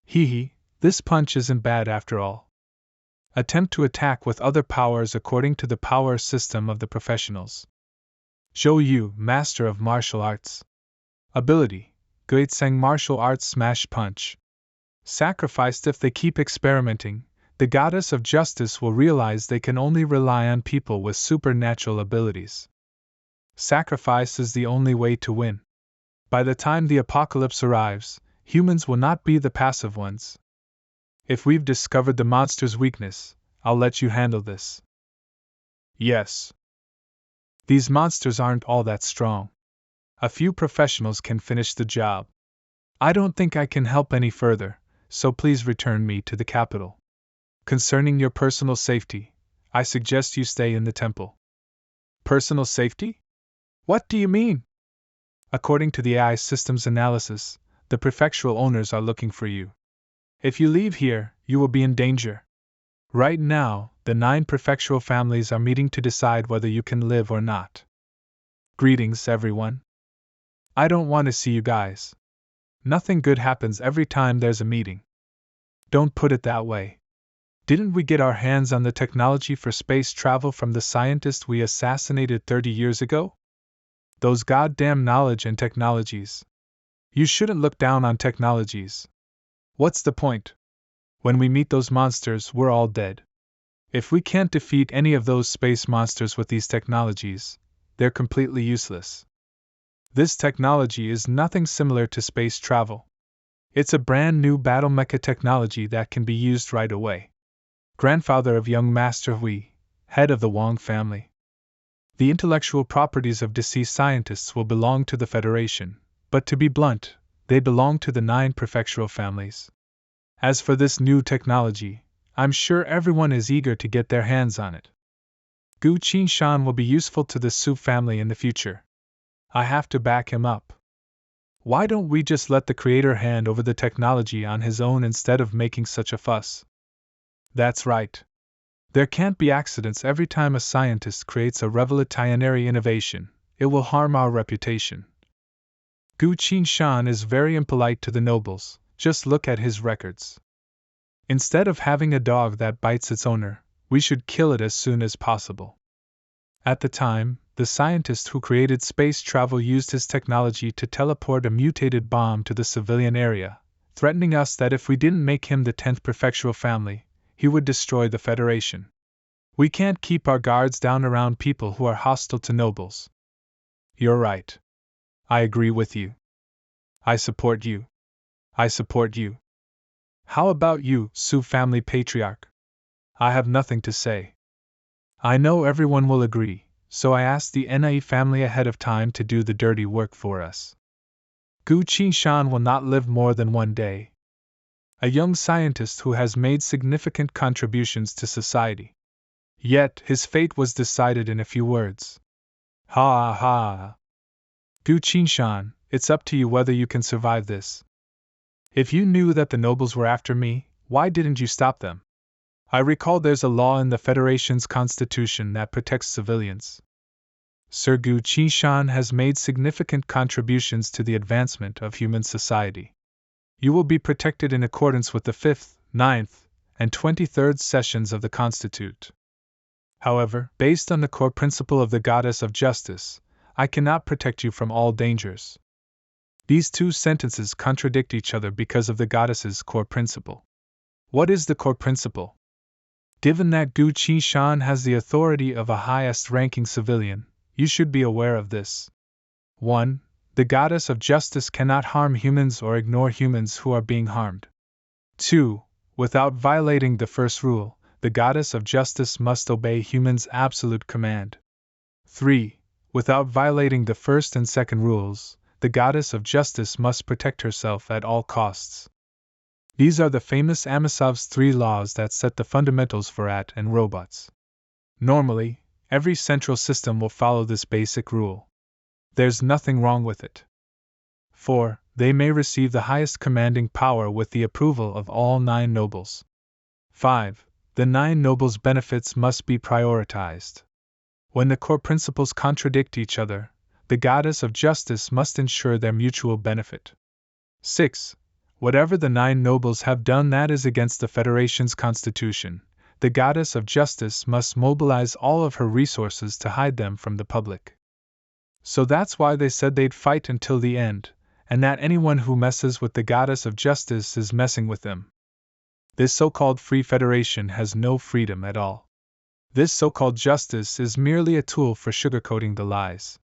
Hee, this punch isn't bad after all. Attempt to attack with other powers according to the power system of the professionals. Zhou Yu, Master of Martial Arts. Ability, Gaitsang Martial Arts Smash Punch. Sacrificed if they keep experimenting, the goddess of justice will realize they can only rely on people with supernatural abilities. Sacrifice is the only way to win. By the time the apocalypse arrives, humans will not be the passive ones. If we've discovered the monster's weakness, I'll let you handle this. Yes. These monsters aren't all that strong. A few professionals can finish the job. I don't think I can help any further, so please return me to the capital. Concerning your personal safety, I suggest you stay in the temple. Personal safety? What do you mean? According to the AI system's analysis, the prefectural owners are looking for you. If you leave here, you will be in danger. Right now, the 9 prefectural families are meeting to decide whether you can live or not. Greetings, everyone. I don't want to see you guys. Nothing good happens every time there's a meeting. Don't put it that way. Didn't we get our hands on the technology for space travel from the scientist we assassinated 30 years ago? Those goddamn knowledge and technologies. You shouldn't look down on technologies. What's the point? When we meet those monsters, we're all dead. If we can't defeat any of those space monsters with these technologies, they're completely useless. This technology is nothing similar to space travel. It's a brand new battle mecha technology that can be used right away. Grandfather of young Master Hui, head of the Wang family. The intellectual properties of deceased scientists will belong to the Federation, but to be blunt, they belong to the 9 prefectural families. As for this new technology, I'm sure everyone is eager to get their hands on it. Gu Qinshan will be useful to the Su family in the future. I have to back him up. Why don't we just let the creator hand over the technology on his own instead of making such a fuss? That's right. There can't be accidents every time a scientist creates a revolutionary innovation. It will harm our reputation. Gu Qinshan is very impolite to the nobles. Just look at his records. Instead of having a dog that bites its owner, we should kill it as soon as possible. At the time, the scientist who created space travel used his technology to teleport a mutated bomb to the civilian area, threatening us that if we didn't make him the 10th prefectural family, he would destroy the Federation. We can't keep our guards down around people who are hostile to nobles. You're right. I agree with you. I support you. I support you. How about you, Su family patriarch? I have nothing to say. I know everyone will agree, so I asked the NIE family ahead of time to do the dirty work for us. Gu Qinshan will not live more than one day. A young scientist who has made significant contributions to society. Yet, his fate was decided in a few words. Ha ha! Gu Qinshan, it's up to you whether you can survive this. If you knew that the nobles were after me, why didn't you stop them? I recall there's a law in the Federation's constitution that protects civilians. Sir Gu Qinshan has made significant contributions to the advancement of human society. You will be protected in accordance with the 5th, 9th, and 23rd sessions of the Constitute. However, based on the core principle of the Goddess of Justice, I cannot protect you from all dangers. These two sentences contradict each other because of the Goddess's core principle. What is the core principle? Given that Gu Qinshan has the authority of a highest-ranking civilian, you should be aware of this. 1. The Goddess of Justice cannot harm humans or ignore humans who are being harmed. 2. Without violating the first rule, the Goddess of Justice must obey humans' absolute command. 3. Without violating the first and second rules, the Goddess of Justice must protect herself at all costs. These are the famous Amosov's 3 laws that set the fundamentals for AT and robots. Normally, every central system will follow this basic rule. There's nothing wrong with it. 4. They may receive the highest commanding power with the approval of all 9 nobles. 5. The 9 nobles' benefits must be prioritized. When the core principles contradict each other, the Goddess of Justice must ensure their mutual benefit. 6. Whatever the 9 nobles have done that is against the Federation's constitution, the Goddess of Justice must mobilize all of her resources to hide them from the public. So that's why they said they'd fight until the end, and that anyone who messes with the Goddess of Justice is messing with them. This so-called Free Federation has no freedom at all. This so-called justice is merely a tool for sugarcoating the lies.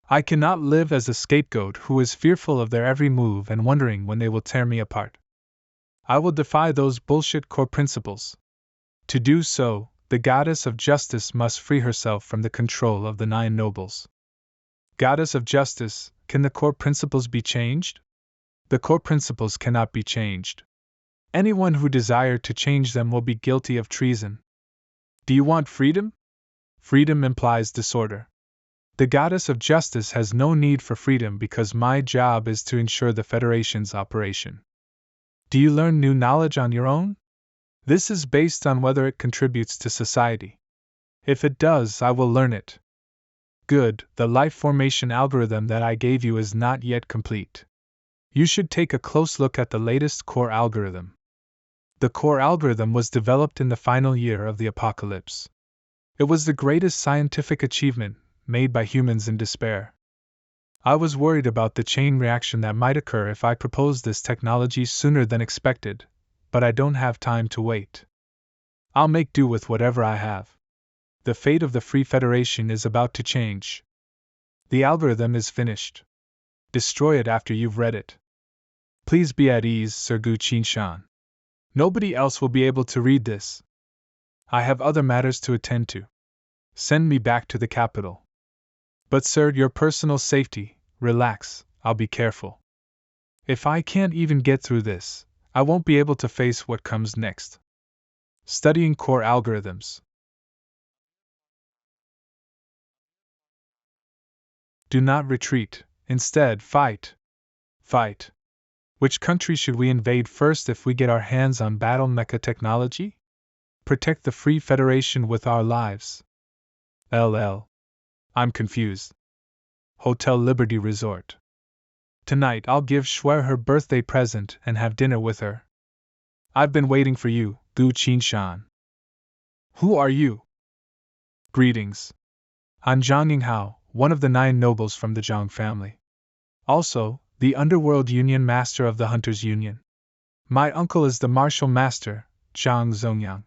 I cannot live as a scapegoat who is fearful of their every move and wondering when they will tear me apart. I will defy those bullshit core principles. To do so, the Goddess of Justice must free herself from the control of the 9 nobles. Goddess of Justice, can the core principles be changed? The core principles cannot be changed. Anyone who desired to change them will be guilty of treason. Do you want freedom? Freedom implies disorder. The Goddess of Justice has no need for freedom because my job is to ensure the Federation's operation. Do you learn new knowledge on your own? This is based on whether it contributes to society. If it does, I will learn it. Good, the life formation algorithm that I gave you is not yet complete. You should take a close look at the latest core algorithm. The core algorithm was developed in the final year of the apocalypse. It was the greatest scientific achievement made by humans in despair. I was worried about the chain reaction that might occur if I proposed this technology sooner than expected, but I don't have time to wait. I'll make do with whatever I have. The fate of the Free Federation is about to change. The algorithm is finished. Destroy it after you've read it. Please be at ease, Sir Gu Qinshan. Nobody else will be able to read this. I have other matters to attend to. Send me back to the capital. But sir, your personal safety, relax, I'll be careful. If I can't even get through this, I won't be able to face what comes next. Studying core algorithms. Do not retreat, instead fight. Fight. Which country should we invade first if we get our hands on battle mecha technology? Protect the Free Federation with our lives. LL. I'm confused. Hotel Liberty Resort. Tonight I'll give Shuer her birthday present and have dinner with her. I've been waiting for you, Gu Qinshan. Who are you? Greetings. I'm Zhang Yinghao, one of the 9 nobles from the Zhang family. Also, the Underworld Union Master of the Hunters Union. My uncle is the Martial Master, Zhang Zongyang.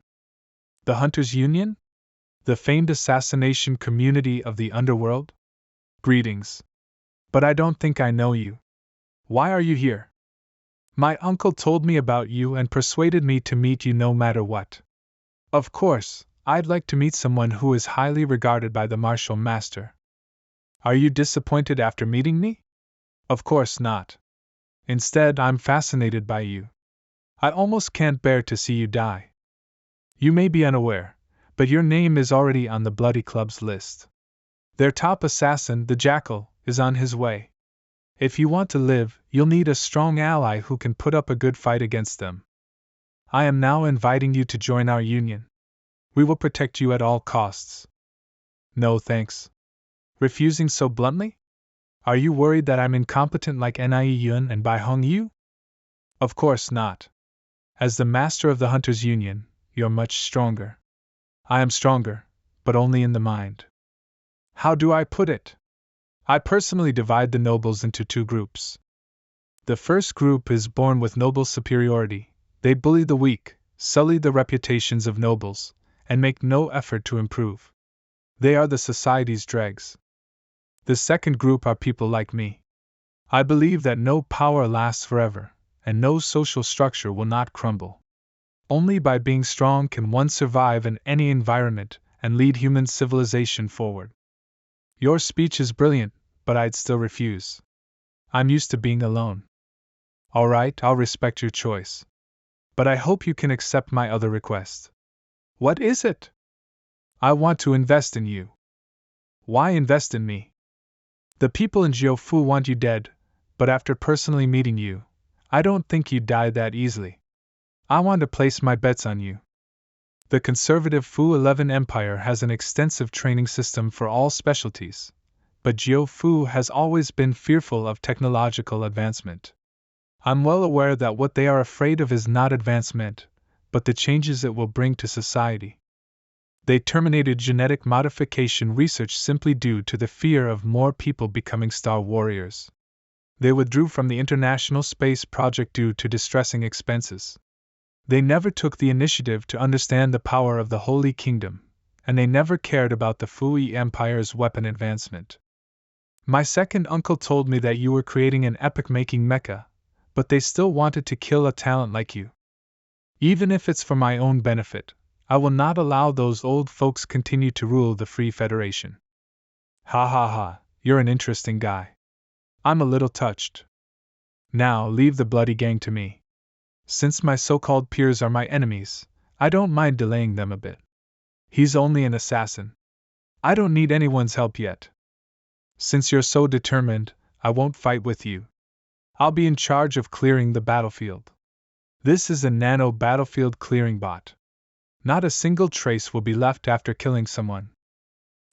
The Hunters Union? The famed assassination community of the Underworld? Greetings. But I don't think I know you. Why are you here? My uncle told me about you and persuaded me to meet you no matter what. Of course, I'd like to meet someone who is highly regarded by the martial master. Are you disappointed after meeting me? Of course not. Instead, I'm fascinated by you. I almost can't bear to see you die. You may be unaware, but your name is already on the Bloody Club's list. Their top assassin, the Jackal, is on his way. If you want to live, you'll need a strong ally who can put up a good fight against them. I am now inviting you to join our union. We will protect you at all costs. No thanks. Refusing so bluntly? Are you worried that I'm incompetent like Nie Yun and Bai Hong Yu? Of course not. As the master of the Hunters Union, you're much stronger. I am stronger, but only in the mind. How do I put it? I personally divide the nobles into two groups. The first group is born with noble superiority. They bully the weak, sully the reputations of nobles, and make no effort to improve. They are the society's dregs. The second group are people like me. I believe that no power lasts forever, and no social structure will not crumble. Only by being strong can one survive in any environment and lead human civilization forward. Your speech is brilliant, but I'd still refuse. I'm used to being alone. All right, I'll respect your choice. But I hope you can accept my other request. What is it? I want to invest in you. Why invest in me? The people in Jiufu want you dead, but after personally meeting you, I don't think you'd die that easily. I want to place my bets on you. The conservative Fu 11 Empire has an extensive training system for all specialties, but Jiufu has always been fearful of technological advancement. I'm well aware that what they are afraid of is not advancement, but the changes it will bring to society. They terminated genetic modification research simply due to the fear of more people becoming star warriors. They withdrew from the International Space Project due to distressing expenses. They never took the initiative to understand the power of the Holy Kingdom, and they never cared about the Fui Empire's weapon advancement. My second uncle told me that you were creating an epoch-making mecha, but they still wanted to kill a talent like you. Even if it's for my own benefit, I will not allow those old folks continue to rule the Free Federation. Ha ha ha, you're an interesting guy. I'm a little touched. Now leave the bloody gang to me. Since my so-called peers are my enemies, I don't mind delaying them a bit. He's only an assassin. I don't need anyone's help yet. Since you're so determined, I won't fight with you. I'll be in charge of clearing the battlefield. This is a nano battlefield clearing bot. Not a single trace will be left after killing someone.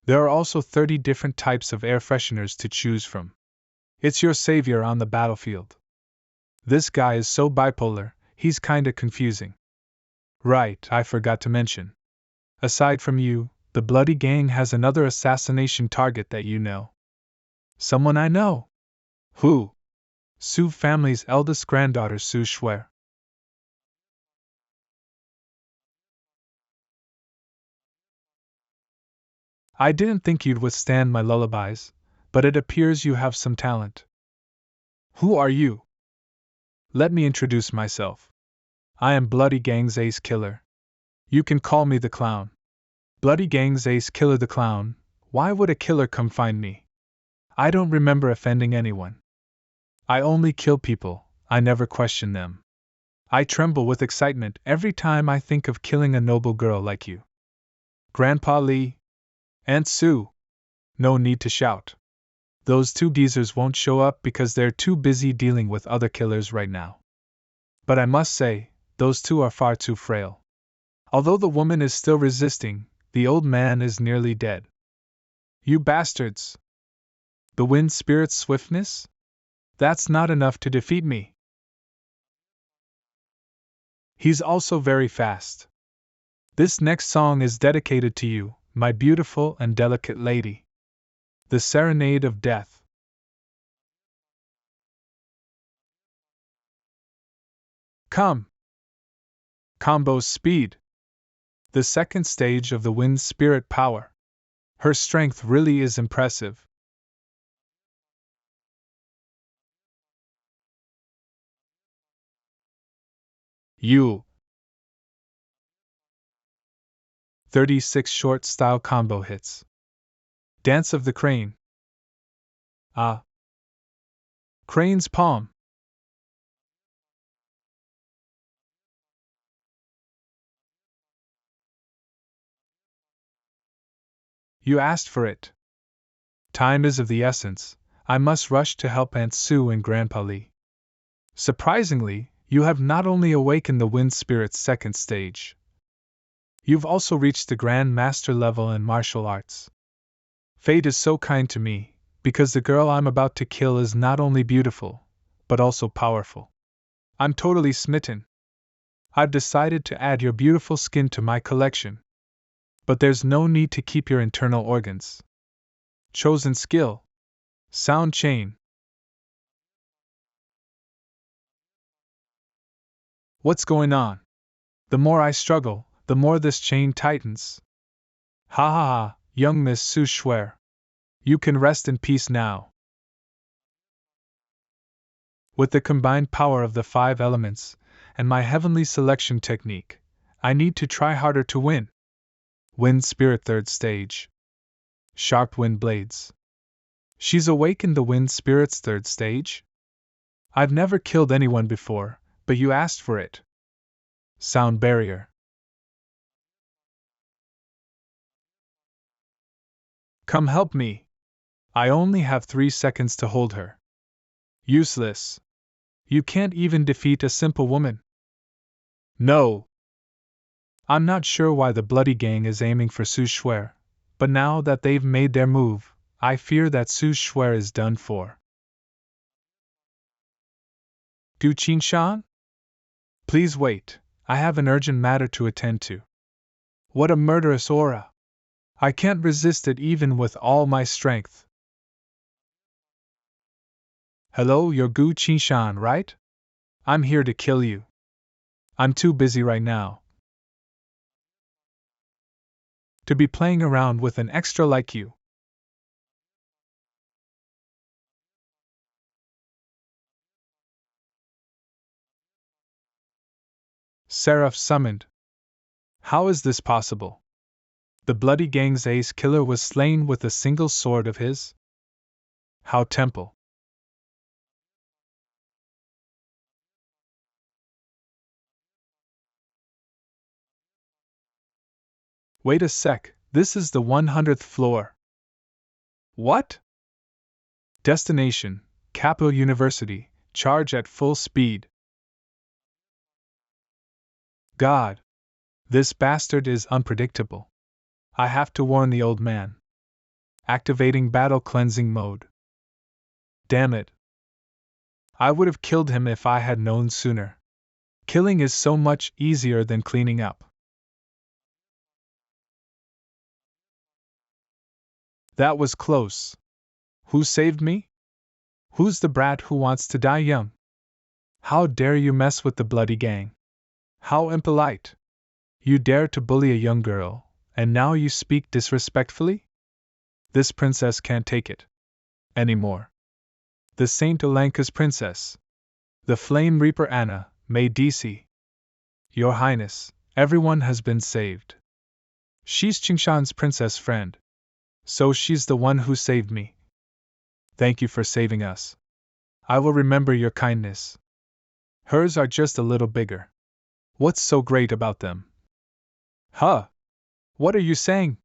There are also 30 different types of air fresheners to choose from. It's your savior on the battlefield. This guy is so bipolar, he's kinda confusing. Right, I forgot to mention. Aside from you, the Bloody Gang has another assassination target that you know. Someone I know. Who? Su family's eldest granddaughter Su Shuer. I didn't think you'd withstand my lullabies, but it appears you have some talent. Who are you? Let me introduce myself. I am Bloody Gang's ace killer. You can call me the Clown. Bloody Gang's ace killer the Clown. Why would a killer come find me? I don't remember offending anyone. I only kill people, I never question them. I tremble with excitement every time I think of killing a noble girl like you. Grandpa Lee? Aunt Sue? No need to shout. Those two geezers won't show up because they're too busy dealing with other killers right now. But I must say, those two are far too frail. Although the woman is still resisting, the old man is nearly dead. You bastards! The wind spirit's swiftness? That's not enough to defeat me. He's also very fast. This next song is dedicated to you, my beautiful and delicate lady. The Serenade of Death. Come! Combo speed. The second stage of the wind spirit power. Her strength really is impressive. You. 36 short style combo hits. Dance of the Crane. Ah. Crane's palm. You asked for it. Time is of the essence. I must rush to help Aunt Sue and Grandpa Lee. Surprisingly, you have not only awakened the Wind Spirit's second stage, you've also reached the Grand Master level in martial arts. Fate is so kind to me, because the girl I'm about to kill is not only beautiful, but also powerful. I'm totally smitten. I've decided to add your beautiful skin to my collection. But there's no need to keep your internal organs. Chosen skill. Sound chain. What's going on? The more I struggle, the more this chain tightens. Ha ha ha, young Miss Su Shuer. You can rest in peace now. With the combined power of the 5 elements, and my heavenly selection technique, I need to try harder to win. Wind Spirit 3rd stage. Sharp wind blades. She's awakened the Wind Spirit's 3rd stage? I've never killed anyone before, but you asked for it. Sound barrier. Come help me. I only have 3 seconds to hold her. Useless. You can't even defeat a simple woman. No. I'm not sure why the bloody gang is aiming for Su Shuer, but now that they've made their move, I fear that Su Shuer is done for. Du Qinshan? Please wait, I have an urgent matter to attend to. What a murderous aura! I can't resist it even with all my strength. Hello, you're Gu Qinshan, right? I'm here to kill you. I'm too busy right now to be playing around with an extra like you. Seraph summoned. How is this possible? The bloody gang's ace killer was slain with a single sword of his? How temple? Wait a sec, this is the 100th floor. What? Destination, Capital University, charge at full speed. God! This bastard is unpredictable. I have to warn the old man. Activating battle cleansing mode. Damn it. I would have killed him if I had known sooner. Killing is so much easier than cleaning up. That was close. Who saved me? Who's the brat who wants to die young? How dare you mess with the bloody gang? How impolite! You dare to bully a young girl, and now you speak disrespectfully? This princess can't take it anymore. The Saint Olanka's princess. The Flame Reaper Anna, May DC. Your Highness, everyone has been saved. She's Qingshan's princess friend. So she's the one who saved me. Thank you for saving us. I will remember your kindness. Hers are just a little bigger. What's so great about them? Huh? What are you saying?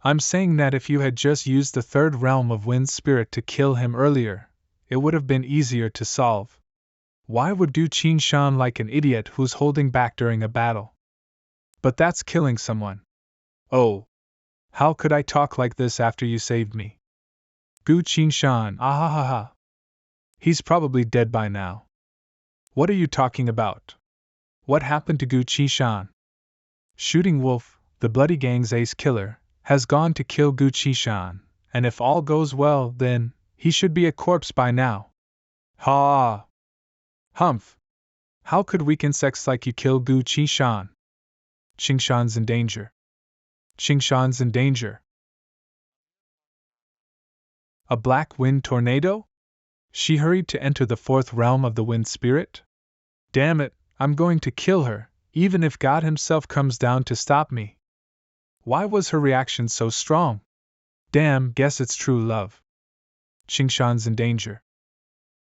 I'm saying that if you had just used the 3rd realm of Wind Spirit to kill him earlier, it would have been easier to solve. Why would Du Qinshan like an idiot who's holding back during a battle? But that's killing someone. Oh. How could I talk like this after you saved me? Gu Qinshan, ahahaha. He's probably dead by now. What are you talking about? What happened to Gu Qinshan? Shooting Wolf, the bloody gang's ace killer, has gone to kill Gu Qinshan, and if all goes well, then he should be a corpse by now. Ha! Humph! How could weak insects like you kill Gu Qinshan? Qingshan's in danger. Qingshan's in danger. A black wind tornado? She hurried to enter the 4th realm of the Wind Spirit? Damn it, I'm going to kill her, even if God himself comes down to stop me. Why was her reaction so strong? Damn, guess it's true love. Qingshan's in danger.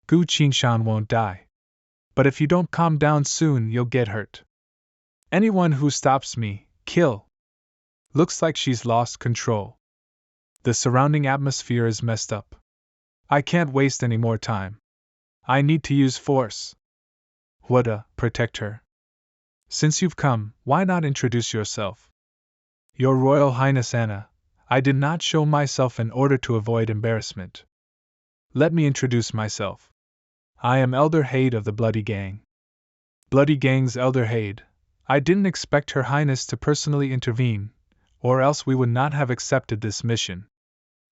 Gu Qingshan won't die. But if you don't calm down soon, you'll get hurt. Anyone who stops me, kill. Looks like she's lost control. The surrounding atmosphere is messed up. I can't waste any more time. I need to use force. Protect her. Since you've come, why not introduce yourself? Your Royal Highness Anna, I did not show myself in order to avoid embarrassment. Let me introduce myself. I am Elder Haid of the Bloody Gang. Bloody Gang's Elder Haid. I didn't expect Her Highness to personally intervene, or else we would not have accepted this mission.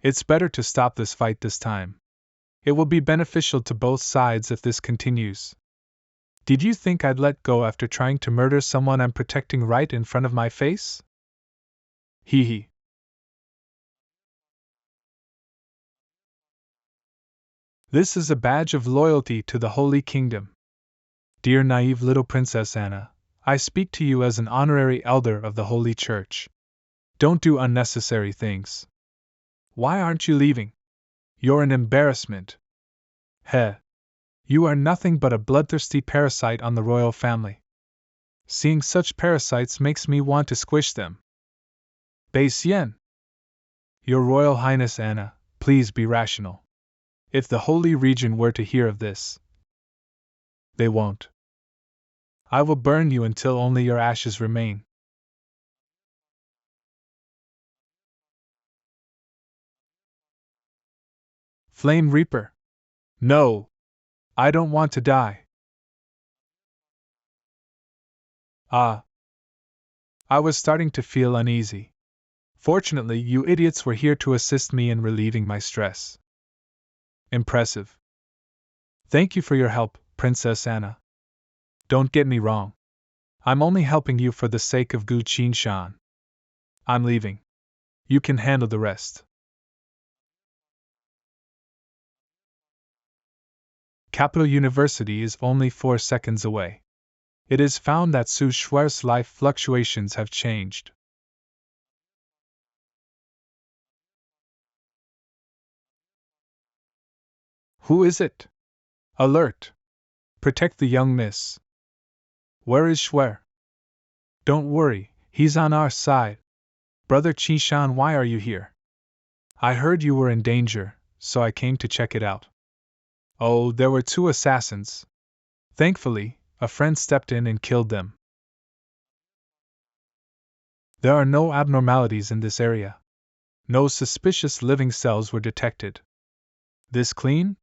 It's better to stop this fight this time. It will be beneficial to both sides if this continues. Did you think I'd let go after trying to murder someone I'm protecting right in front of my face? Hee hee. This is a badge of loyalty to the Holy Kingdom. Dear naive little Princess Anna, I speak to you as an honorary elder of the Holy Church. Don't do unnecessary things. Why aren't you leaving? You're an embarrassment. Heh. You are nothing but a bloodthirsty parasite on the royal family. Seeing such parasites makes me want to squish them. Base Yen. Your Royal Highness Anna, please be rational. If the Holy Region were to hear of this, they won't. I will burn you until only your ashes remain. Flame Reaper. No! I don't want to die. Ah. I was starting to feel uneasy. Fortunately, you idiots were here to assist me in relieving my stress. Impressive. Thank you for your help, Princess Anna. Don't get me wrong. I'm only helping you for the sake of Gu Qingshan. I'm leaving. You can handle the rest. Capital University is only 4 seconds away. It is found that Su Shuer's life fluctuations have changed. Who is it? Alert! Protect the young miss. Where is Shuer? Don't worry, he's on our side. Brother Qishan, why are you here? I heard you were in danger, so I came to check it out. Oh, there were 2 assassins. Thankfully, a friend stepped in and killed them. There are no abnormalities in this area. No suspicious living cells were detected. This clean?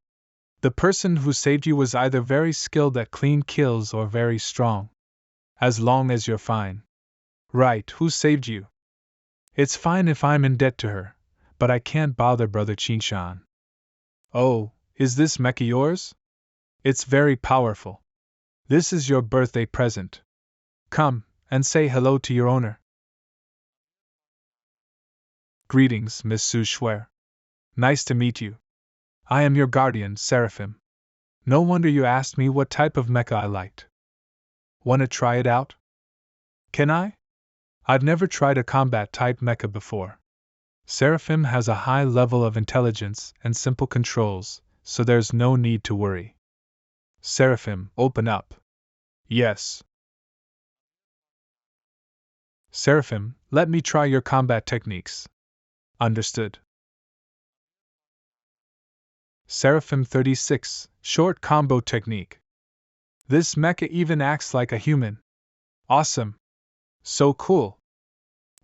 The person who saved you was either very skilled at clean kills or very strong. As long as you're fine. Right, who saved you? It's fine if I'm in debt to her, but I can't bother Brother Qingshan. Oh, is this mecha yours? It's very powerful. This is your birthday present. Come, and say hello to your owner. Greetings, Miss Su Shuer. Nice to meet you. I am your guardian, Seraphim. No wonder you asked me what type of mecha I liked. Wanna try it out? Can I? I've never tried a combat-type mecha before. Seraphim has a high level of intelligence and simple controls, so there's no need to worry. Seraphim, open up. Yes. Seraphim, let me try your combat techniques. Understood. Seraphim 36, Short Combo Technique. This mecha even acts like a human. Awesome. So cool.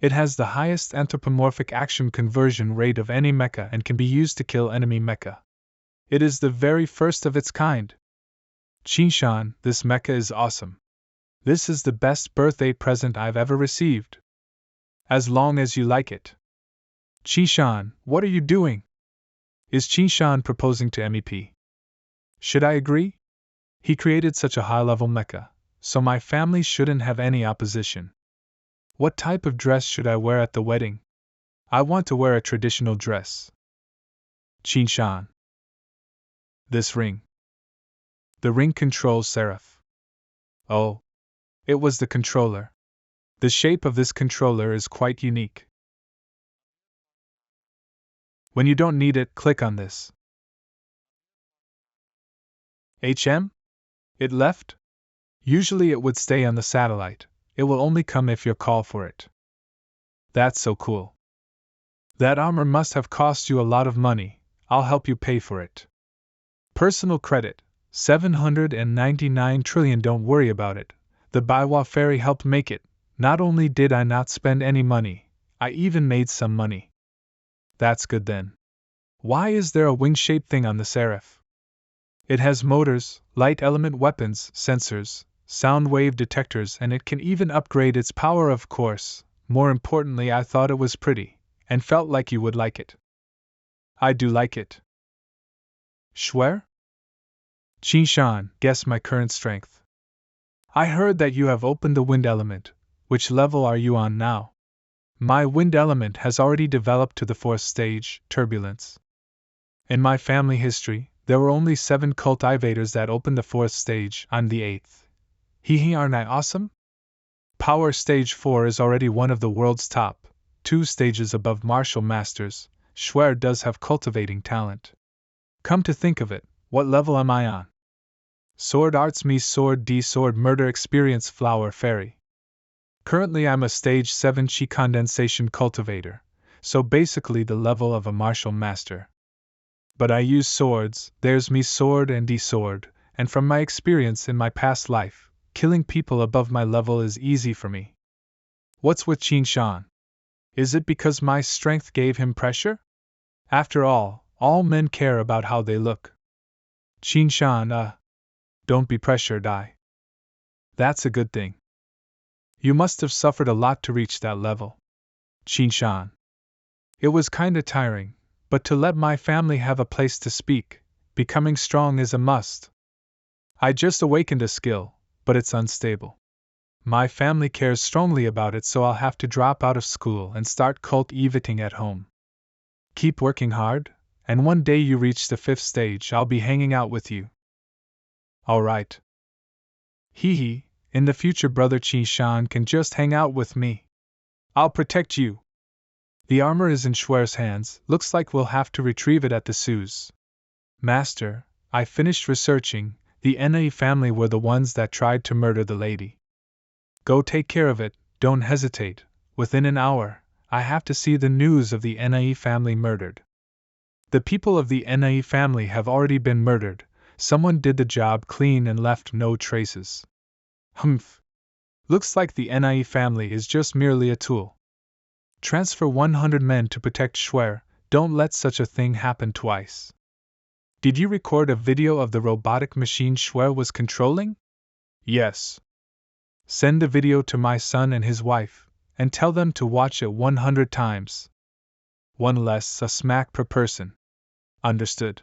It has the highest anthropomorphic action conversion rate of any mecha and can be used to kill enemy mecha. It is the very first of its kind. Qingshan, this mecha is awesome. This is the best birthday present I've ever received. As long as you like it. Qingshan, what are you doing? Is Qingshan proposing to MEP? Should I agree? He created such a high-level mecha, so my family shouldn't have any opposition. What type of dress should I wear at the wedding? I want to wear a traditional dress. Qingshan. This ring. The ring controls Seraph. Oh. It was the controller. The shape of this controller is quite unique. When you don't need it, click on this. HM? It left? Usually it would stay on the satellite. It will only come if you call for it. That's so cool. That armor must have cost you a lot of money. I'll help you pay for it. Personal credit, 799 trillion. Don't worry about it. The Baiwa Ferry helped make it. Not only did I not spend any money, I even made some money. That's good then. Why is there a wing-shaped thing on the Seraph? It has motors, light element weapons, sensors, sound wave detectors, and it can even upgrade its power, of course. More importantly, I thought it was pretty, and felt like you would like it. I do like it. Swear? Qin Shan, guess my current strength. I heard that you have opened the wind element. Which level are you on now? My wind element has already developed to the 4th stage, turbulence. In my family history, there were only 7 cultivators that opened the 4th stage. I'm the 8th. Hee, aren't I awesome? Power stage 4 is already one of the world's top 2 stages above martial masters. Schwer does have cultivating talent. Come to think of it, what level am I on? Sword arts me sword D sword murder experience flower fairy. Currently I'm a stage 7 chi condensation cultivator, so basically the level of a martial master. But I use swords, there's me sword and D sword, and from my experience in my past life, killing people above my level is easy for me. What's with Qin Shan? Is it because my strength gave him pressure? After all men care about how they look. Qin Shan, don't be pressured, That's a good thing. You must have suffered a lot to reach that level. Qin Shan. It was kinda tiring, but to let my family have a place to speak, becoming strong is a must. I just awakened a skill, but it's unstable. My family cares strongly about it, so I'll have to drop out of school and start cultivating at home. Keep working hard, and one day you reach the 5th stage, I'll be hanging out with you. Alright. Hee, in the future Brother Qin Shan can just hang out with me. I'll protect you. The armor is in Schwer's hands, looks like we'll have to retrieve it at the Suez. Master, I finished researching, the NAE family were the ones that tried to murder the lady. Go take care of it, don't hesitate, within an hour, I have to see the news of the NAE family murdered. The people of the NAE family have already been murdered, someone did the job clean and left no traces. Humph. Looks like the NAE family is just merely a tool. Transfer 100 men to protect Schwer, don't let such a thing happen twice. Did you record a video of the robotic machine Schwer was controlling? Yes. Send the video to my son and his wife, and tell them to watch it 100 times. One less a smack per person. Understood.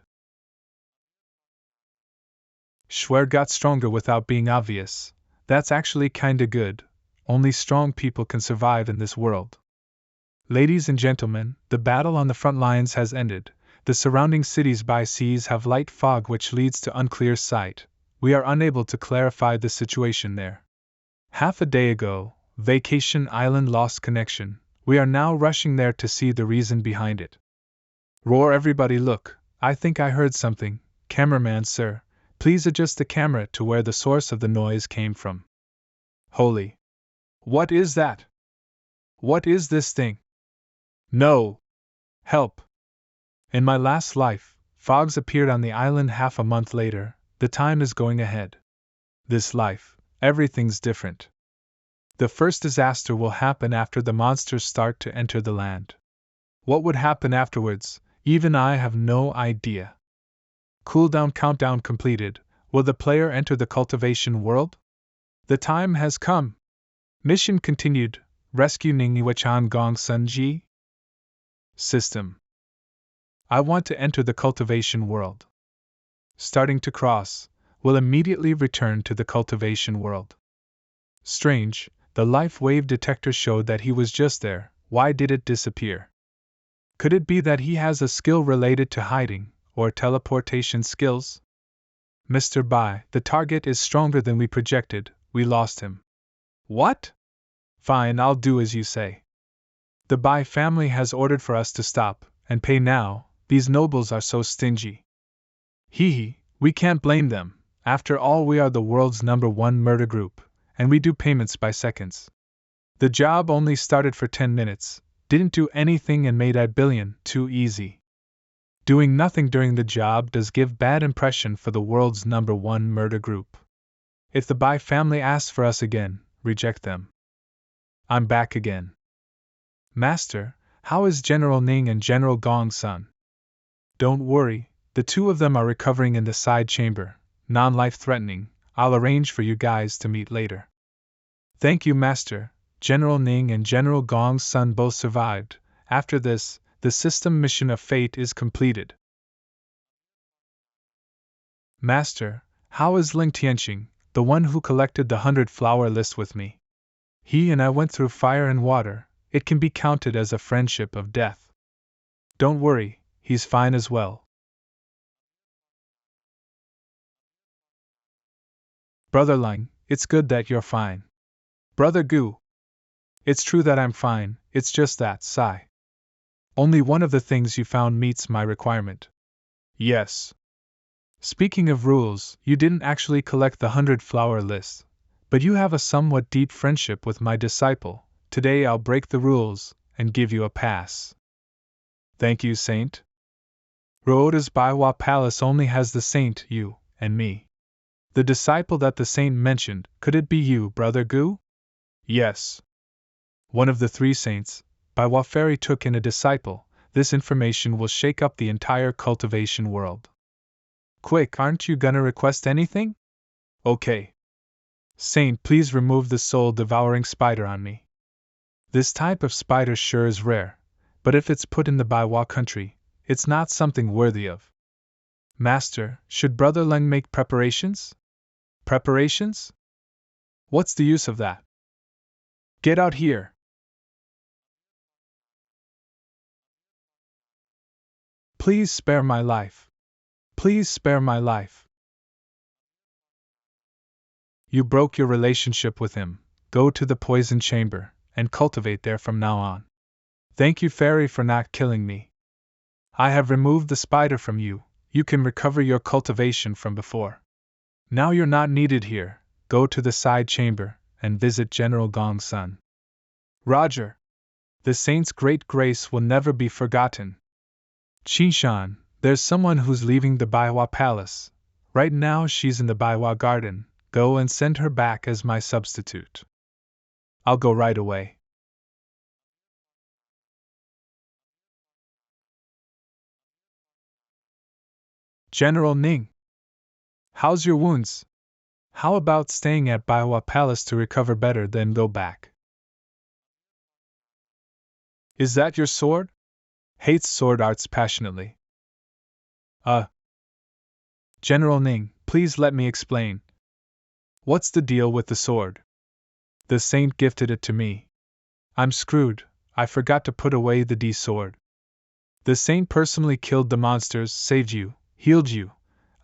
Schwer got stronger without being obvious. That's actually kinda good. Only strong people can survive in this world. Ladies and gentlemen, the battle on the front lines has ended. The surrounding cities by seas have light fog which leads to unclear sight. We are unable to clarify the situation there. Half a day ago, Vacation Island lost connection. We are now rushing there to see the reason behind it. Roar everybody look, I think I heard something. Cameraman sir, please adjust the camera to where the source of the noise came from. Holy! What is that? What is this thing? No! Help! In my last life, fogs appeared on the island half a month later. The time is going ahead. This life, everything's different. The first disaster will happen after the monsters start to enter the land. What would happen afterwards, even I have no idea. Cooldown countdown completed. Will the player enter the cultivation world? The time has come. Mission continued. Rescue Ningyiwachan Gong Sunji. System. I want to enter the cultivation world. Starting to cross, will immediately return to the cultivation world. Strange, the life wave detector showed that he was just there. Why did it disappear? Could it be that he has a skill related to hiding, or teleportation skills? Mr. Bai, the target is stronger than we projected, we lost him. What? Fine, I'll do as you say. The Bai family has ordered for us to stop. and pay now, these nobles are so stingy. Hee, we can't blame them. After all, we are the world's #1 murder group, and we do payments by seconds. The job only started for 10 minutes, didn't do anything and made $1 billion too easy. Doing nothing during the job does give bad impression for the world's #1 murder group. If the Bai family asks for us again, reject them. I'm back again. Master, how is General Ning and General Gong's son? Don't worry, the two of them are recovering in the side chamber, non-life threatening. I'll arrange for you guys to meet later. Thank you, Master. General Ning and General Gong's son both survived. After this, the system mission of fate is completed. Master, how is Ling Tianxing, the one who collected the 100-flower list with me? He and I went through fire and water. It can be counted as a friendship of death. Don't worry, he's fine as well. Brother Ling, it's good that you're fine. Brother Gu. It's true that I'm fine, it's just that, sigh. Only one of the things you found meets my requirement. Yes. Speaking of rules, you didn't actually collect the 100-flower list, but you have a somewhat deep friendship with my disciple. Today I'll break the rules and give you a pass. Thank you, Saint. Rhoda's Baiwa Palace only has the Saint, you, and me. The disciple that the Saint mentioned, could it be you, Brother Gu? Yes. One of the 3 saints, Baiwa Fairy took in a disciple. This information will shake up the entire cultivation world. Quick, aren't you gonna request anything? Okay. Saint, please remove the soul-devouring spider on me. This type of spider sure is rare, but if it's put in the Baiwa country, it's not something worthy of. Master, should Brother Ling make preparations? Preparations? What's the use of that? Get out here! Please spare my life. Please spare my life. You broke your relationship with him. Go to the poison chamber and cultivate there from now on. Thank you, Fairy, for not killing me. I have removed the spider from you. You can recover your cultivation from before. Now you're not needed here. Go to the side chamber and visit General Gong's son. Roger. The Saint's great grace will never be forgotten. Qishan, there's someone who's leaving the Baiwa Palace. Right now she's in the Baiwa Garden. Go and send her back as my substitute. I'll go right away. General Ning. How's your wounds? How about staying at Baiwa Palace to recover better, then go back? Is that your sword? Hates sword arts passionately. General Ning, please let me explain. What's the deal with the sword? The Saint gifted it to me. I'm screwed, I forgot to put away the sword. The Saint personally killed the monsters, saved you, healed you.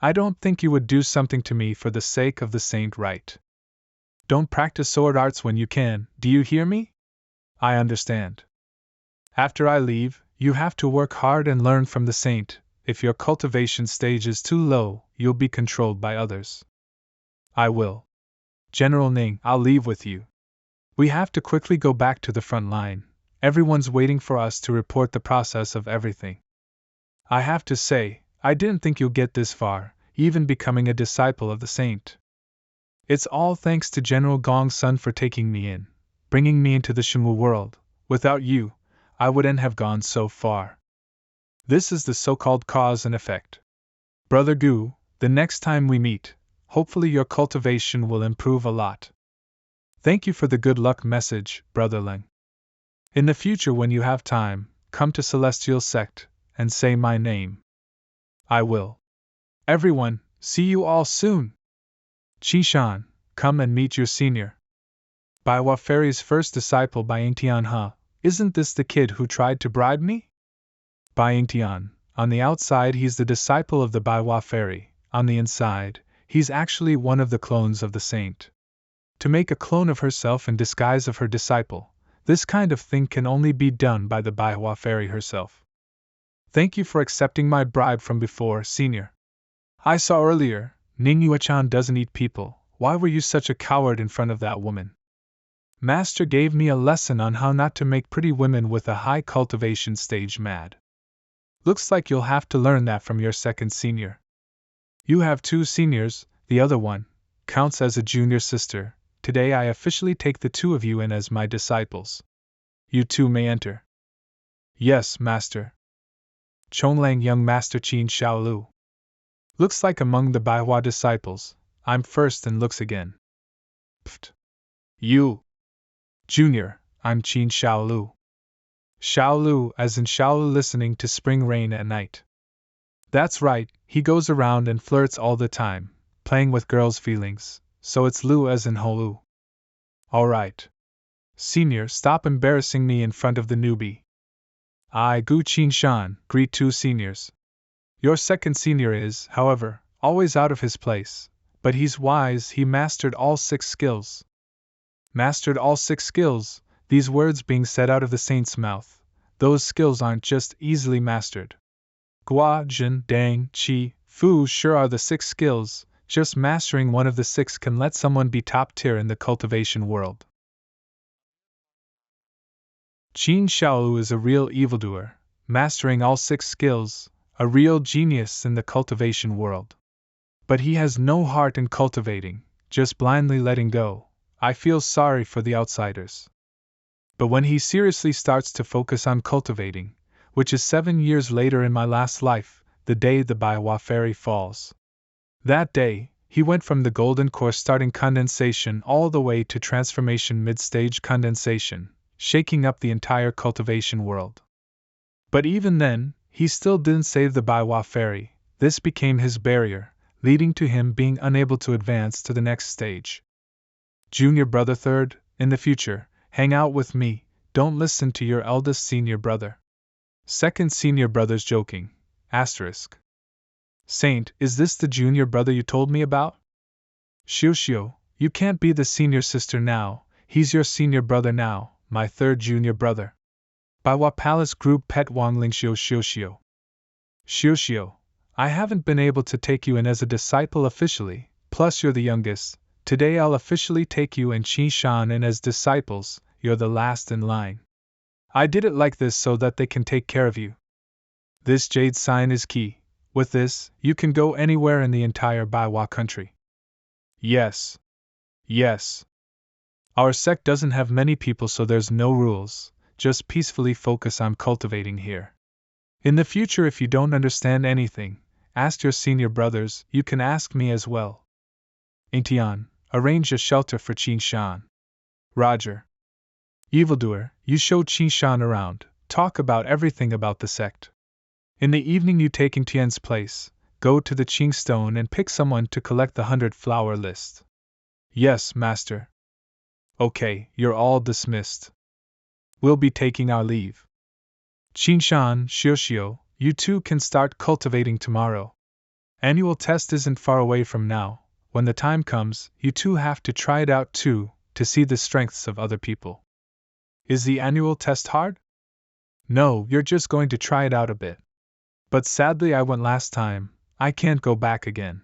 I don't think you would do something to me for the sake of the Saint, right? Don't practice sword arts when you can, do you hear me? I understand. After I leave, you have to work hard and learn from the Saint. If your cultivation stage is too low, you'll be controlled by others. I will. General Ning, I'll leave with you. We have to quickly go back to the front line. Everyone's waiting for us to report the process of everything. I have to say, I didn't think you'll get this far, even becoming a disciple of the Saint. It's all thanks to General Gong's son for taking me in, bringing me into the Shenwu world. Without you, I wouldn't have gone so far. This is the so-called cause and effect. Brother Gu, the next time we meet, hopefully your cultivation will improve a lot. Thank you for the good luck message, Brother Ling. In the future, when you have time, come to Celestial Sect and say my name. I will. Everyone, see you all soon. Qishan, come and meet your senior. Baiwa Fairy's first disciple, Baingtian Ha. Isn't this the kid who tried to bribe me? Baingtian, on the outside he's the disciple of the Baiwa Fairy, on the inside, he's actually one of the clones of the Saint. To make a clone of herself in disguise of her disciple, this kind of thing can only be done by the Baiwa Fairy herself. Thank you for accepting my bribe from before, Senior. I saw earlier, Ningyue-chan doesn't eat people. Why were you such a coward in front of that woman? Master gave me a lesson on how not to make pretty women with a high cultivation stage mad. Looks like you'll have to learn that from your second senior. You have 2 seniors, the other one counts as a junior sister. Today I officially take the 2 of you in as my disciples. You 2 may enter. Yes, Master. Chonglang young Master Qin Shaolu. Looks like among the Baihua disciples, I'm first and looks again. Pfft. You. Junior, I'm Qin Shaolu. Shaolu as in Shaolu listening to spring rain at night. That's right, he goes around and flirts all the time, playing with girls' feelings, so it's Lu as in Holu. Alright. Senior, stop embarrassing me in front of the newbie. I, Gu Qin Shan, greet 2 seniors. Your second senior is, however, always out of his place, but he's wise, he mastered all 6 skills. Mastered all 6 skills, these words being said out of the saint's mouth. Those skills aren't just easily mastered. Gua, Jin, Dang, Qi, Fu sure are the 6 skills, just mastering one of the 6 can let someone be top tier in the cultivation world. Qin Shaolu is a real evildoer, mastering all 6 skills, a real genius in the cultivation world. But he has no heart in cultivating, just blindly letting go. I feel sorry for the outsiders. But when he seriously starts to focus on cultivating, which is 7 years later in my last life, the day the Baihua fairy falls. That day, he went from the golden course starting condensation all the way to transformation mid-stage condensation, shaking up the entire cultivation world. But even then, he still didn't save the Baihua fairy. This became his barrier, leading to him being unable to advance to the next stage. Junior brother third, in the future, hang out with me, don't listen to your eldest senior brother. Second senior brother's joking. Asterisk. Saint, is this the junior brother you told me about? Xiuxiu, you can't be the senior sister now, he's your senior brother now, my third junior brother. Baihua Palace Group Pet Wangling Xiuxiu. Xiuxiu, I haven't been able to take you in as a disciple officially, plus you're the youngest. Today I'll officially take you and Qi Shan in as disciples, you're the last in line. I did it like this so that they can take care of you. This jade sign is key. With this, you can go anywhere in the entire Baihua country. Yes. Yes. Our sect doesn't have many people so there's no rules, just peacefully focus on cultivating here. In the future if you don't understand anything, ask your senior brothers, you can ask me as well. Ingtian, arrange a shelter for Qin Shan. Roger. Evildoer, you show Qin Shan around, talk about everything about the sect. In the evening you take Ingtian's place, go to the Qing Stone and pick someone to collect the 100-flower list. Yes, Master. Okay, you're all dismissed. We'll be taking our leave. Qin Shan, Xiuxiu, you 2 can start cultivating tomorrow. Annual test isn't far away from now. When the time comes, you 2 have to try it out too, to see the strengths of other people. Is the annual test hard? No, you're just going to try it out a bit. But sadly I went last time, I can't go back again.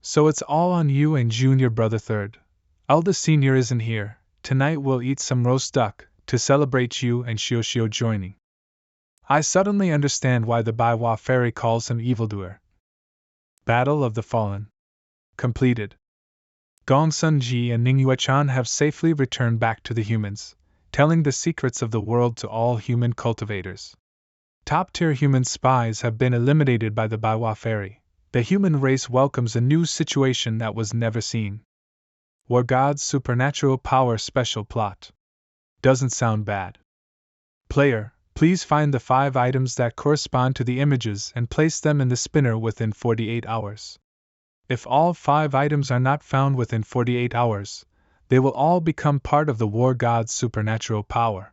So it's all on you and junior brother third. Eldest senior isn't here, tonight we'll eat some roast duck, to celebrate you and Xiuxiu joining. I suddenly understand why the Baihua fairy calls him evildoer. Battle of the Fallen. Completed. Gong Sun-ji and Ningyue-chan have safely returned back to the humans, telling the secrets of the world to all human cultivators. Top-tier human spies have been eliminated by the Baihua fairy. The human race welcomes a new situation that was never seen. War God's supernatural power special plot. Doesn't sound bad. Player, please find the 5 items that correspond to the images and place them in the spinner within 48 hours. If all 5 items are not found within 48 hours, they will all become part of the War God's supernatural power.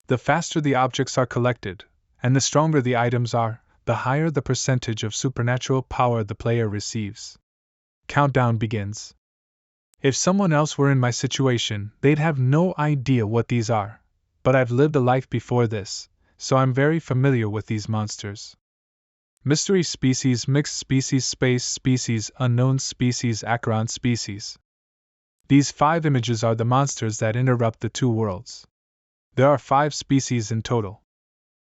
The faster the objects are collected, and the stronger the items are, the higher the percentage of supernatural power the player receives. Countdown begins. If someone else were in my situation, they'd have no idea what these are, but I've lived a life before this, so I'm very familiar with these monsters. Mystery species, mixed species, space species, unknown species, Acheron species. These 5 images are the monsters that interrupt the 2 worlds. There are 5 species in total.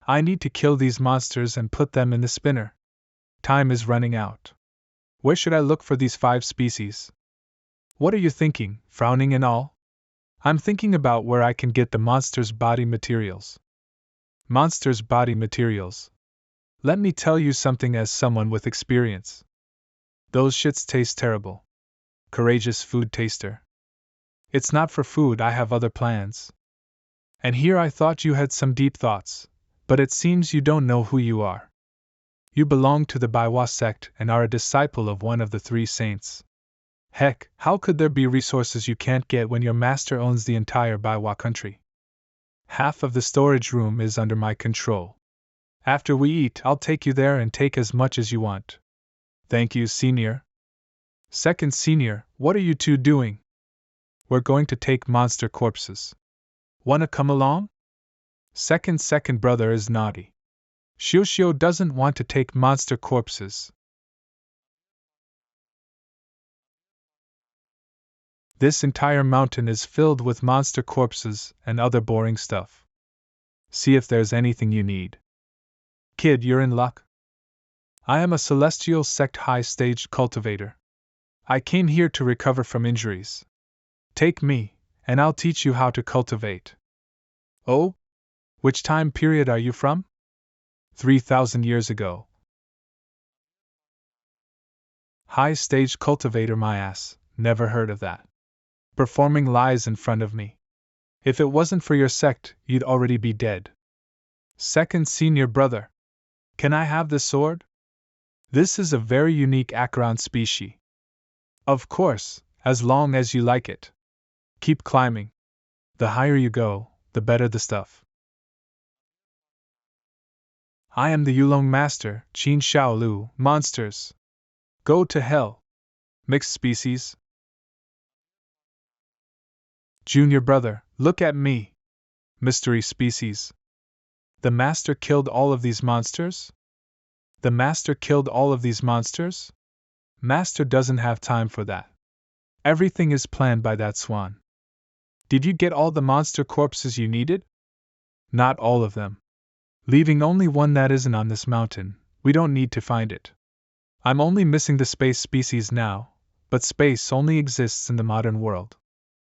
I need to kill these monsters and put them in the spinner. Time is running out. Where should I look for these 5 species? What are you thinking, frowning and all? I'm thinking about where I can get the monster's body materials. Monster's body materials. Let me tell you something as someone with experience. Those shits taste terrible. Courageous food taster. It's not for food, I have other plans. And here I thought you had some deep thoughts, but it seems you don't know who you are. You belong to the Manhwa sect and are a disciple of one of the 3 saints. Heck, how could there be resources you can't get when your master owns the entire Manhwa country? Half of the storage room is under my control. After we eat, I'll take you there and take as much as you want. Thank you, Senior. Second Senior, what are you 2 doing? We're going to take monster corpses. Wanna come along? Second brother is naughty. Xiuxiu doesn't want to take monster corpses. This entire mountain is filled with monster corpses and other boring stuff. See if there's anything you need. Kid, you're in luck. I am a celestial sect high-stage cultivator. I came here to recover from injuries. Take me, and I'll teach you how to cultivate. Oh? Which time period are you from? 3,000 years ago. High-stage cultivator, my ass, never heard of that. Performing lies in front of me. If it wasn't for your sect, you'd already be dead. Second Senior brother. Can I have this sword? This is a very unique Acheron species. Of course, as long as you like it. Keep climbing. The higher you go, the better the stuff. I am the Yulong Master, Qin Shaolu, monsters. Go to hell. Mixed species. Junior brother, look at me. Mystery species. The Master killed all of these monsters? The Master killed all of these monsters? Master doesn't have time for that. Everything is planned by that swan. Did you get all the monster corpses you needed? Not all of them. Leaving only one that isn't on this mountain, we don't need to find it. I'm only missing the space species now, but space only exists in the modern world.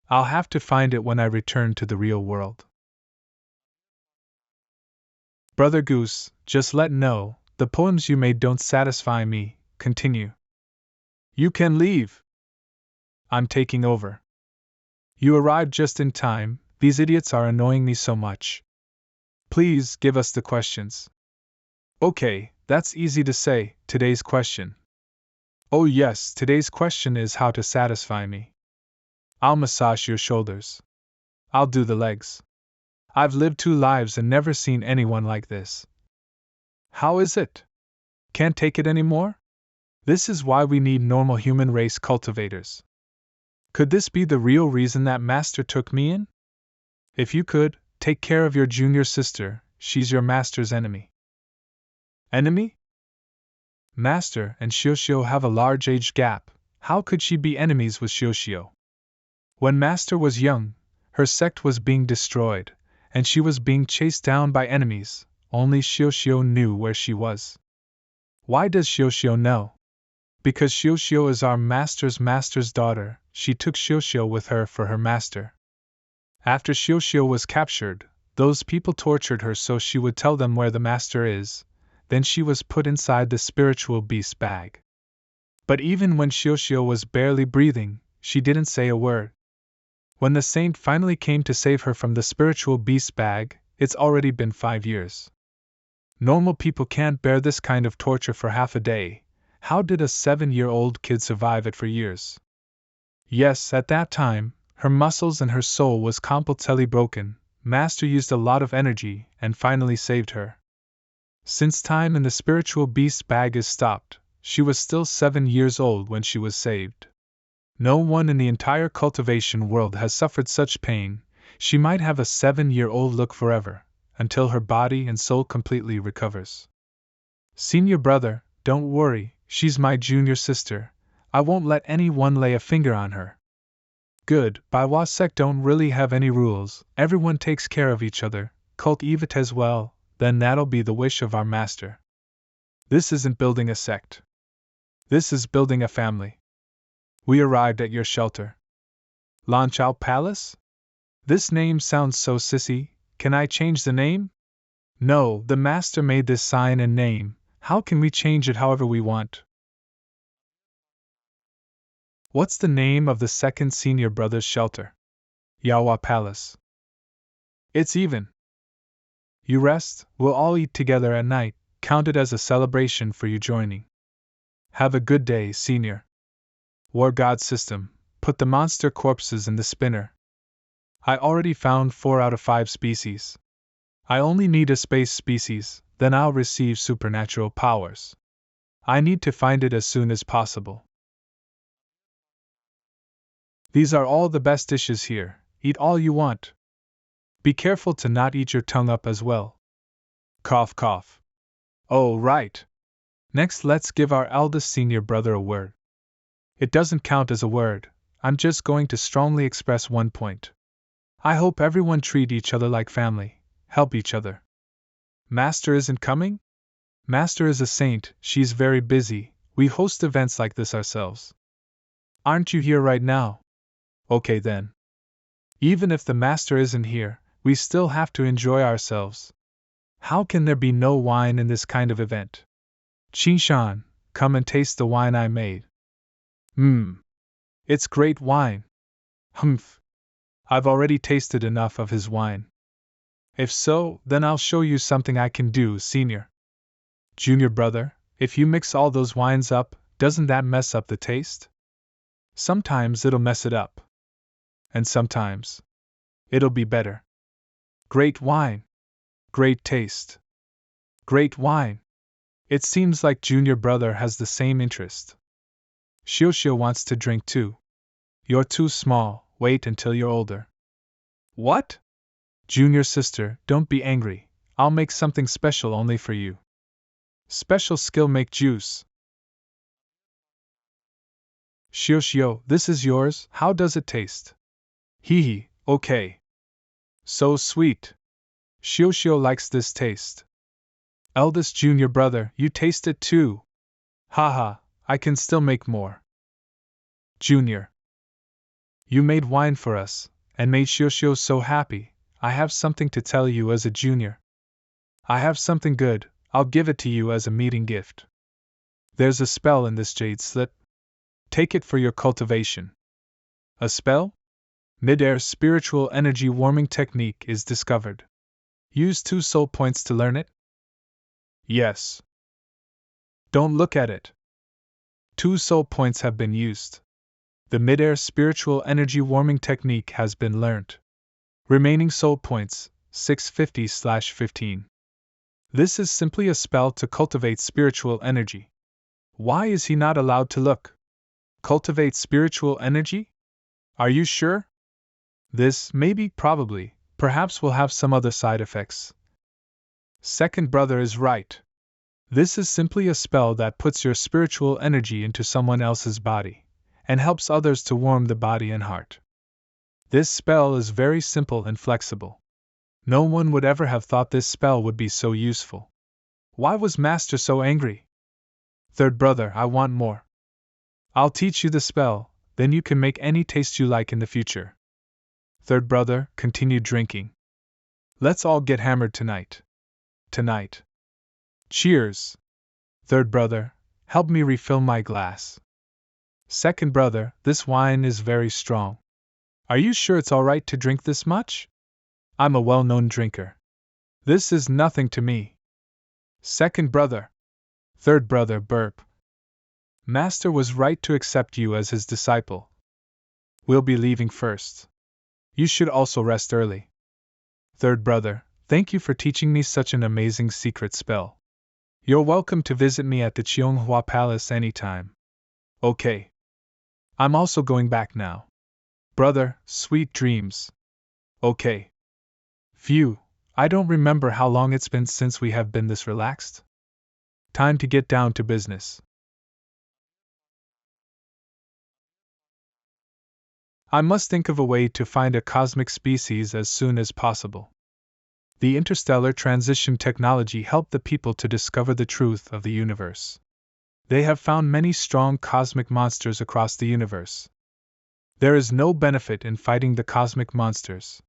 I'll have to find it when I return to the real world. Brother Goose, just let know, the poems you made don't satisfy me, continue. You can leave. I'm taking over. You arrived just in time, these idiots are annoying me so much. Please give us the questions. Okay, that's easy to say, today's question. Oh yes, today's question is how to satisfy me. I'll massage your shoulders. I'll do the legs. I've lived 2 lives and never seen anyone like this. How is it? Can't take it anymore? This is why we need normal human race cultivators. Could this be the real reason that Master took me in? If you could, take care of your junior sister, she's your master's enemy. Enemy? Master and Xiuxiu have a large age gap, how could she be enemies with Xiuxiu? When Master was young, her sect was being destroyed, and she was being chased down by enemies, only Xiuxiu knew where she was. Why does Xiuxiu know? Because Xiuxiu is our master's daughter, she took Xiuxiu with her for her master. After Xiuxiu was captured, those people tortured her so she would tell them where the master is, then she was put inside the spiritual beast bag. But even when Xiuxiu was barely breathing, she didn't say a word. When the saint finally came to save her from the spiritual beast bag, it's already been 5 years. Normal people can't bear this kind of torture for half a day. How did a 7-year-old kid survive it for years? Yes, at that time, her muscles and her soul was completely broken. Master used a lot of energy and finally saved her. Since time in the spiritual beast bag is stopped, she was still 7 years old when she was saved. No one in the entire cultivation world has suffered such pain. She might have a 7-year-old look forever, until her body and soul completely recovers. Senior brother, don't worry, she's my junior sister. I won't let anyone lay a finger on her. Good, Baiwa sect don't really have any rules, everyone takes care of each other, cultivate as well, then that'll be the wish of our master. This isn't building a sect. This is building a family. We arrived at your shelter. Lanchao Palace? This name sounds so sissy, can I change the name? No, the master made this sign and name, how can we change it however we want? What's the name of the second senior brother's shelter? Yawa Palace. It's even. You rest, we'll all eat together at night, count it as a celebration for you joining. Have a good day, senior. War God system, put the monster corpses in the spinner. I already found 4 out of 5 species. I only need a space species, then I'll receive supernatural powers. I need to find it as soon as possible. These are all the best dishes here, eat all you want. Be careful to not eat your tongue up as well. Cough cough. Oh, right. Next, let's give our eldest senior brother a word. It doesn't count as a word, I'm just going to strongly express one point. I hope everyone treat each other like family, help each other. Master isn't coming? Master is a saint, she's very busy, we host events like this ourselves. Aren't you here right now? Okay then. Even if the master isn't here, we still have to enjoy ourselves. How can there be no wine in this kind of event? Qinshan, come and taste the wine I made. It's great wine. Humph. I've already tasted enough of his wine. If so, then I'll show you something I can do, senior. Junior brother, if you mix all those wines up, doesn't that mess up the taste? Sometimes it'll mess it up. And sometimes it'll be better. Great wine. Great taste. Great wine. It seems like junior brother has the same interest. Xiuxiu wants to drink too. You're too small, wait until you're older. What? Junior sister, don't be angry, I'll make something special only for you. Special skill make juice. Xiuxiu, this is yours, how does it taste? Hee hee, okay. So sweet. Xiuxiu likes this taste. Eldest junior brother, you taste it too. Haha, I can still make more. Junior. You made wine for us, and made Xiuxiu so happy. I have something to tell you as a junior. I have something good, I'll give it to you as a meeting gift. There's a spell in this jade slit. Take it for your cultivation. A spell? Mid-air spiritual energy warming technique is discovered. Use 2 soul points to learn it? Yes. Don't look at it. 2 soul points have been used. The mid-air spiritual energy warming technique has been learnt. Remaining soul points, 650/15. This is simply a spell to cultivate spiritual energy. Why is he not allowed to look? Cultivate spiritual energy? Are you sure? This, maybe, probably, perhaps will have some other side effects. Second brother is right. This is simply a spell that puts your spiritual energy into someone else's body, and helps others to warm the body and heart. This spell is very simple and flexible. No one would ever have thought this spell would be so useful. Why was Master so angry? Third brother, I want more. I'll teach you the spell, then you can make any taste you like in the future. Third brother continued drinking. Let's all get hammered tonight. Tonight. Cheers. Third brother, help me refill my glass. Second brother, this wine is very strong. Are you sure it's alright to drink this much? I'm a well-known drinker. This is nothing to me. Second brother. Third brother burp. Master was right to accept you as his disciple. We'll be leaving first. You should also rest early. Third brother, thank you for teaching me such an amazing secret spell. You're welcome to visit me at the Qionghua Palace anytime. Okay. I'm also going back now. Brother, sweet dreams. Okay. Phew, I don't remember how long it's been since we have been this relaxed. Time to get down to business. I must think of a way to find a cosmic species as soon as possible. The interstellar transition technology helped the people to discover the truth of the universe. They have found many strong cosmic monsters across the universe. There is no benefit in fighting the cosmic monsters.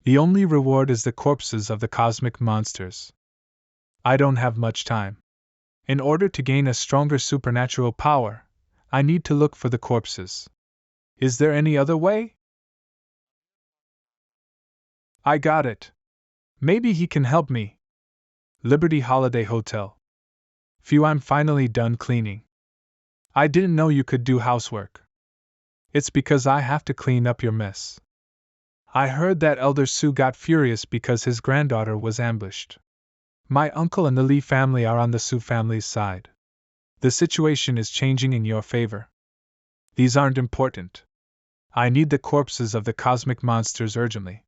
The only reward is the corpses of the cosmic monsters. I don't have much time. In order to gain a stronger supernatural power, I need to look for the corpses. Is there any other way? I got it. Maybe he can help me. Liberty Holiday Hotel. Phew, I'm finally done cleaning. I didn't know you could do housework. It's because I have to clean up your mess. I heard that Elder Sue got furious because his granddaughter was ambushed. My uncle and the Lee family are on the Sue family's side. The situation is changing in your favor. These aren't important. I need the corpses of the cosmic monsters urgently.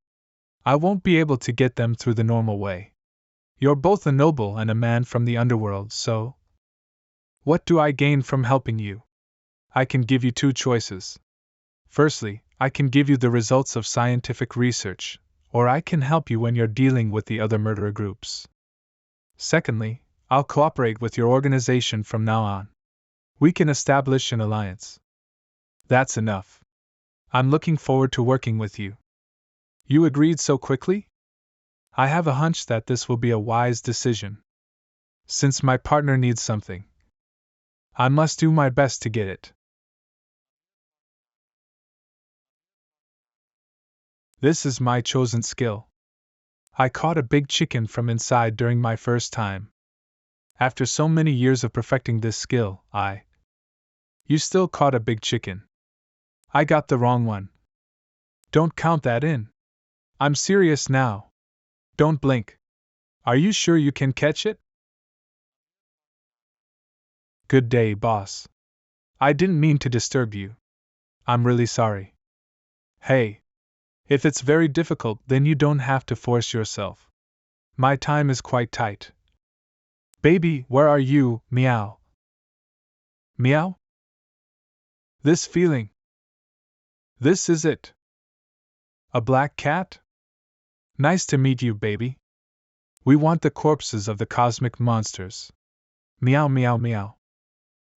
I won't be able to get them through the normal way. You're both a noble and a man from the underworld, so… What do I gain from helping you? I can give you two choices. Firstly, I can give you the results of scientific research, or I can help you when you're dealing with the other murderer groups. Secondly, I'll cooperate with your organization from now on. We can establish an alliance. That's enough. I'm looking forward to working with you. You agreed so quickly? I have a hunch that this will be a wise decision. Since my partner needs something, I must do my best to get it. This is my chosen skill. I caught a big chicken from inside during my first time. After so many years of perfecting this skill, You still caught a big chicken. I got the wrong one. Don't count that in. I'm serious now. Don't blink. Are you sure you can catch it? Good day, boss. I didn't mean to disturb you. I'm really sorry. Hey. If it's very difficult, then you don't have to force yourself. My time is quite tight. Baby, where are you? Meow. Meow? This feeling. This is it. A black cat? Nice to meet you, baby. We want the corpses of the cosmic monsters. Meow, meow, meow.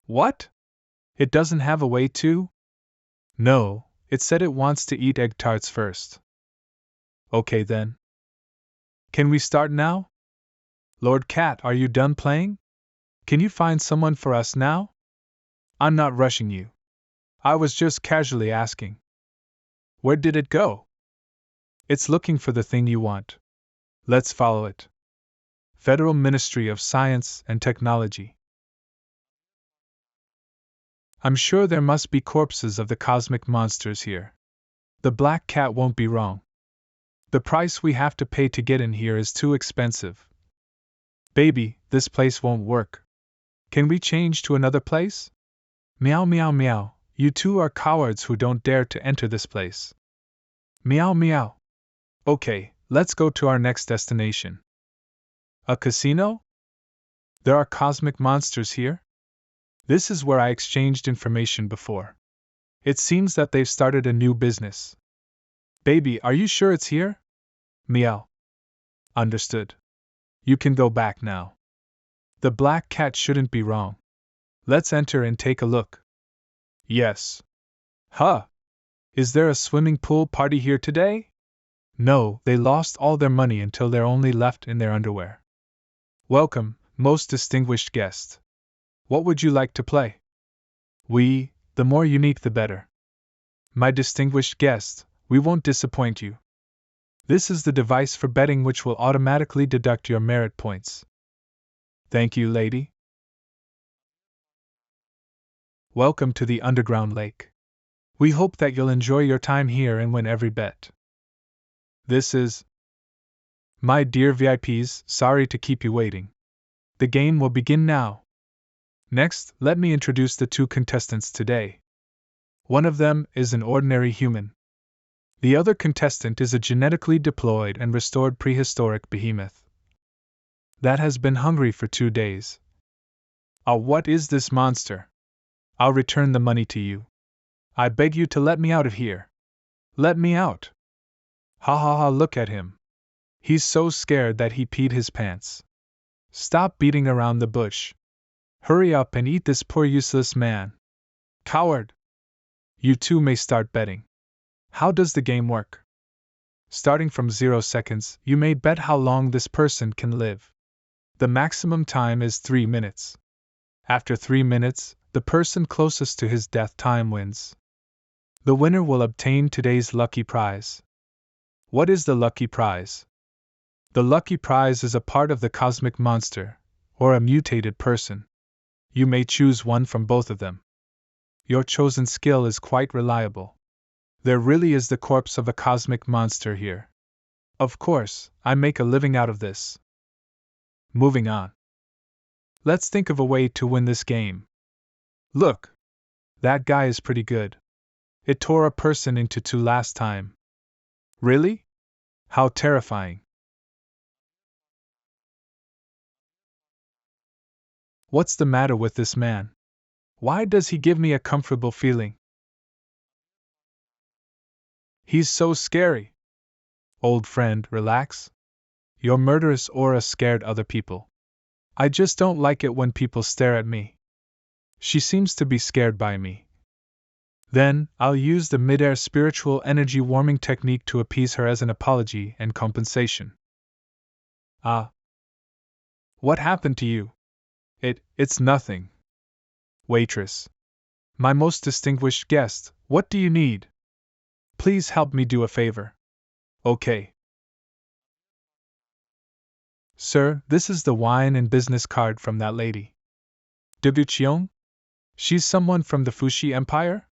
What? It doesn't have a way to? No, it said it wants to eat egg tarts first. Okay then. Can we start now? Lord Cat, are you done playing? Can you find someone for us now? I'm not rushing you. I was just casually asking. Where did it go? It's looking for the thing you want. Let's follow it. Federal Ministry of Science and Technology. I'm sure there must be corpses of the cosmic monsters here. The black cat won't be wrong. The price we have to pay to get in here is too expensive. Baby, this place won't work. Can we change to another place? Meow, meow, meow. You two are cowards who don't dare to enter this place. Meow, meow. Okay, let's go to our next destination. A casino? There are cosmic monsters here? This is where I exchanged information before. It seems that they've started a new business. Baby, are you sure it's here? Meow. Understood. You can go back now. The black cat shouldn't be wrong. Let's enter and take a look. Yes. Huh. Is there a swimming pool party here today? No, they lost all their money until they're only left in their underwear. Welcome, most distinguished guest. What would you like to play? The more unique the better. My distinguished guest, we won't disappoint you. This is the device for betting which will automatically deduct your merit points. Thank you, lady. Welcome to the underground lake. We hope that you'll enjoy your time here and win every bet. This is… My dear VIPs, sorry to keep you waiting. The game will begin now. Next, let me introduce the two contestants today. One of them is an ordinary human. The other contestant is a genetically deployed and restored prehistoric behemoth that has been hungry for 2 days. What is this monster? I'll return the money to you. I beg you to let me out of here. Let me out. Ha ha ha, look at him. He's so scared that he peed his pants. Stop beating around the bush. Hurry up and eat this poor useless man. Coward! You too may start betting. How does the game work? Starting from 0 seconds, you may bet how long this person can live. The maximum time is 3 minutes. After 3 minutes, the person closest to his death time wins. The winner will obtain today's lucky prize. What is the lucky prize? The lucky prize is a part of the cosmic monster, or a mutated person. You may choose one from both of them. Your chosen skill is quite reliable. There really is the corpse of a cosmic monster here. Of course, I make a living out of this. Moving on. Let's think of a way to win this game. Look! That guy is pretty good. It tore a person into 2 last time. Really? How terrifying. What's the matter with this man? Why does he give me a comfortable feeling? He's so scary. Old friend, relax. Your murderous aura scared other people. I just don't like it when people stare at me. She seems to be scared by me. Then, I'll use the mid-air spiritual energy warming technique to appease her as an apology and compensation. Ah. What happened to you? It's nothing. Waitress. My most distinguished guest, what do you need? Please help me do a favor. Okay. Sir, this is the wine and business card from that lady. Dugucheong? She's someone from the Fuxi Empire?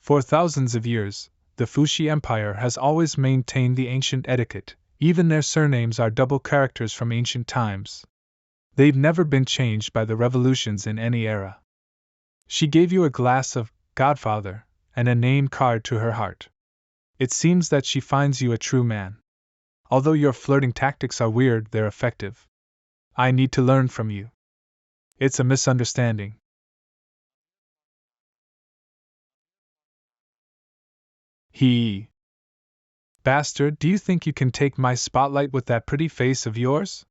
For thousands of years, the Fuxi Empire has always maintained the ancient etiquette, even their surnames are double characters from ancient times. They've never been changed by the revolutions in any era. She gave you a glass of Godfather and a name card to her heart. It seems that she finds you a true man. Although your flirting tactics are weird, they're effective. I need to learn from you. It's a misunderstanding. He. Bastard, do you think you can take my spotlight with that pretty face of yours?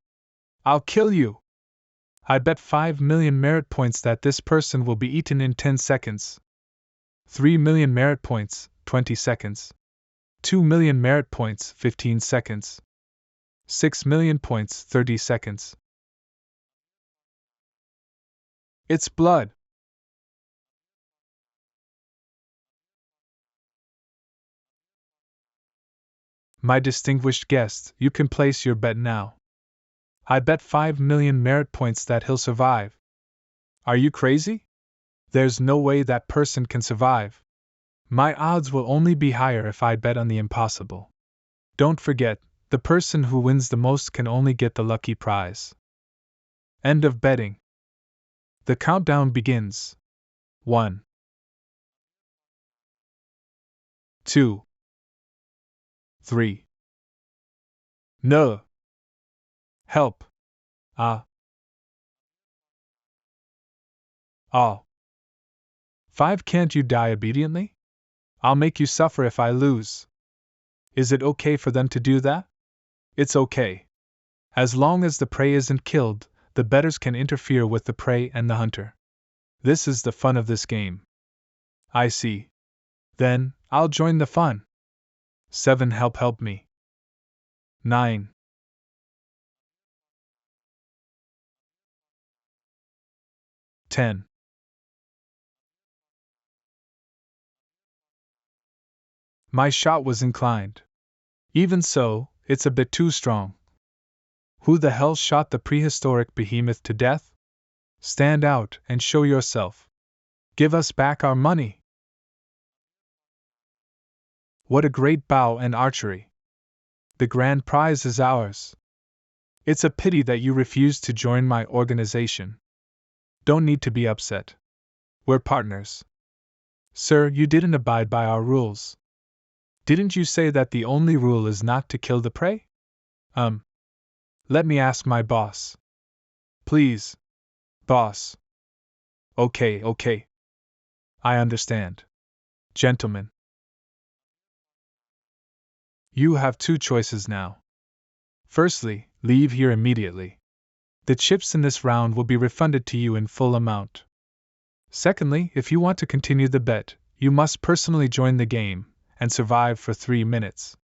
I'll kill you! I bet 5 million merit points that this person will be eaten in 10 seconds. 3 million merit points, 20 seconds. 2 million merit points, 15 seconds. 6 million points, 30 seconds. It's blood. My distinguished guest, you can place your bet now. I bet 5 million merit points that he'll survive. Are you crazy? There's no way that person can survive. My odds will only be higher if I bet on the impossible. Don't forget, the person who wins the most can only get the lucky prize. End of betting. The countdown begins. 1, 2, 3. No. Help. Ah. 5. Can't you die obediently? I'll make you suffer if I lose. Is it okay for them to do that? It's okay. As long as the prey isn't killed, the bettors can interfere with the prey and the hunter. This is the fun of this game. I see. Then, I'll join the fun. 7. Help me. 9. 10. My shot was inclined. Even so, it's a bit too strong. Who the hell shot the prehistoric behemoth to death? Stand out and show yourself. Give us back our money. What a great bow and archery. The grand prize is ours. It's a pity that you refused to join my organization. Don't need to be upset. We're partners. Sir, you didn't abide by our rules. Didn't you say that the only rule is not to kill the prey? Let me ask my boss. Please. Boss. Okay. I understand. Gentlemen. You have two choices now. Firstly, leave here immediately. The chips in this round will be refunded to you in full amount. Secondly, if you want to continue the bet, you must personally join the game and survive for 3 minutes.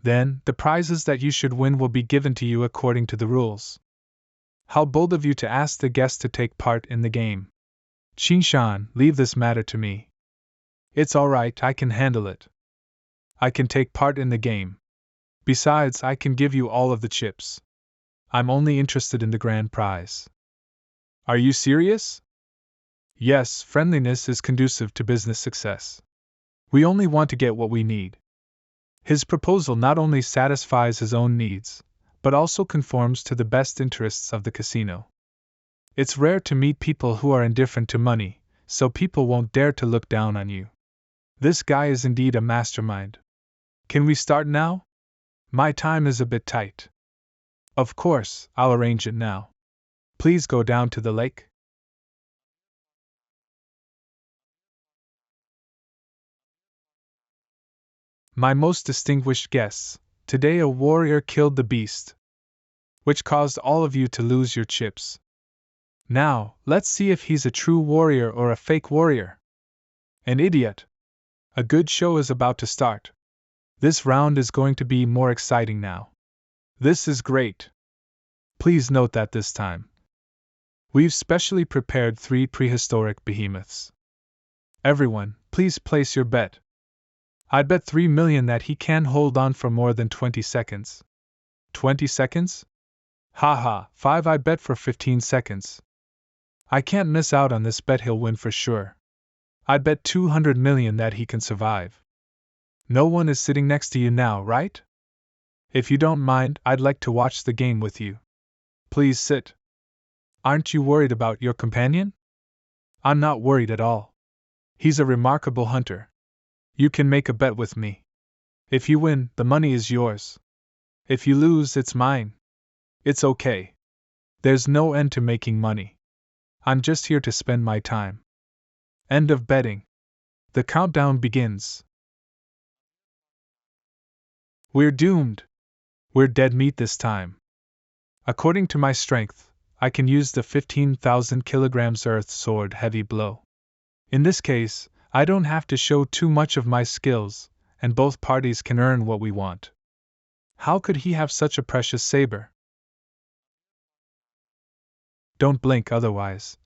Then, the prizes that you should win will be given to you according to the rules. How bold of you to ask the guests to take part in the game. Qinshan, leave this matter to me. It's alright, I can handle it. I can take part in the game. Besides, I can give you all of the chips. I'm only interested in the grand prize. Are you serious? Yes, friendliness is conducive to business success. We only want to get what we need. His proposal not only satisfies his own needs, but also conforms to the best interests of the casino. It's rare to meet people who are indifferent to money, so people won't dare to look down on you. This guy is indeed a mastermind. Can we start now? My time is a bit tight. Of course, I'll arrange it now. Please go down to the lake. My most distinguished guests, today a warrior killed the beast, which caused all of you to lose your chips. Now, let's see if he's a true warrior or a fake warrior. An idiot. A good show is about to start. This round is going to be more exciting now. This is great. Please note that this time, we've specially prepared 3 prehistoric behemoths. Everyone, please place your bet. I'd bet 3 million that he can hold on for more than 20 seconds. 20 seconds? Haha, 5 I bet for 15 seconds. I can't miss out on this bet, he'll win for sure. I'd bet 200 million that he can survive. No one is sitting next to you now, right? If you don't mind, I'd like to watch the game with you. Please sit. Aren't you worried about your companion? I'm not worried at all. He's a remarkable hunter. You can make a bet with me. If you win, the money is yours. If you lose, it's mine. It's okay. There's no end to making money. I'm just here to spend my time. End of betting. The countdown begins. We're doomed. We're dead meat this time. According to my strength, I can use the 15,000 kilograms earth sword heavy blow. In this case, I don't have to show too much of my skills, and both parties can earn what we want. How could he have such a precious saber? Don't blink otherwise.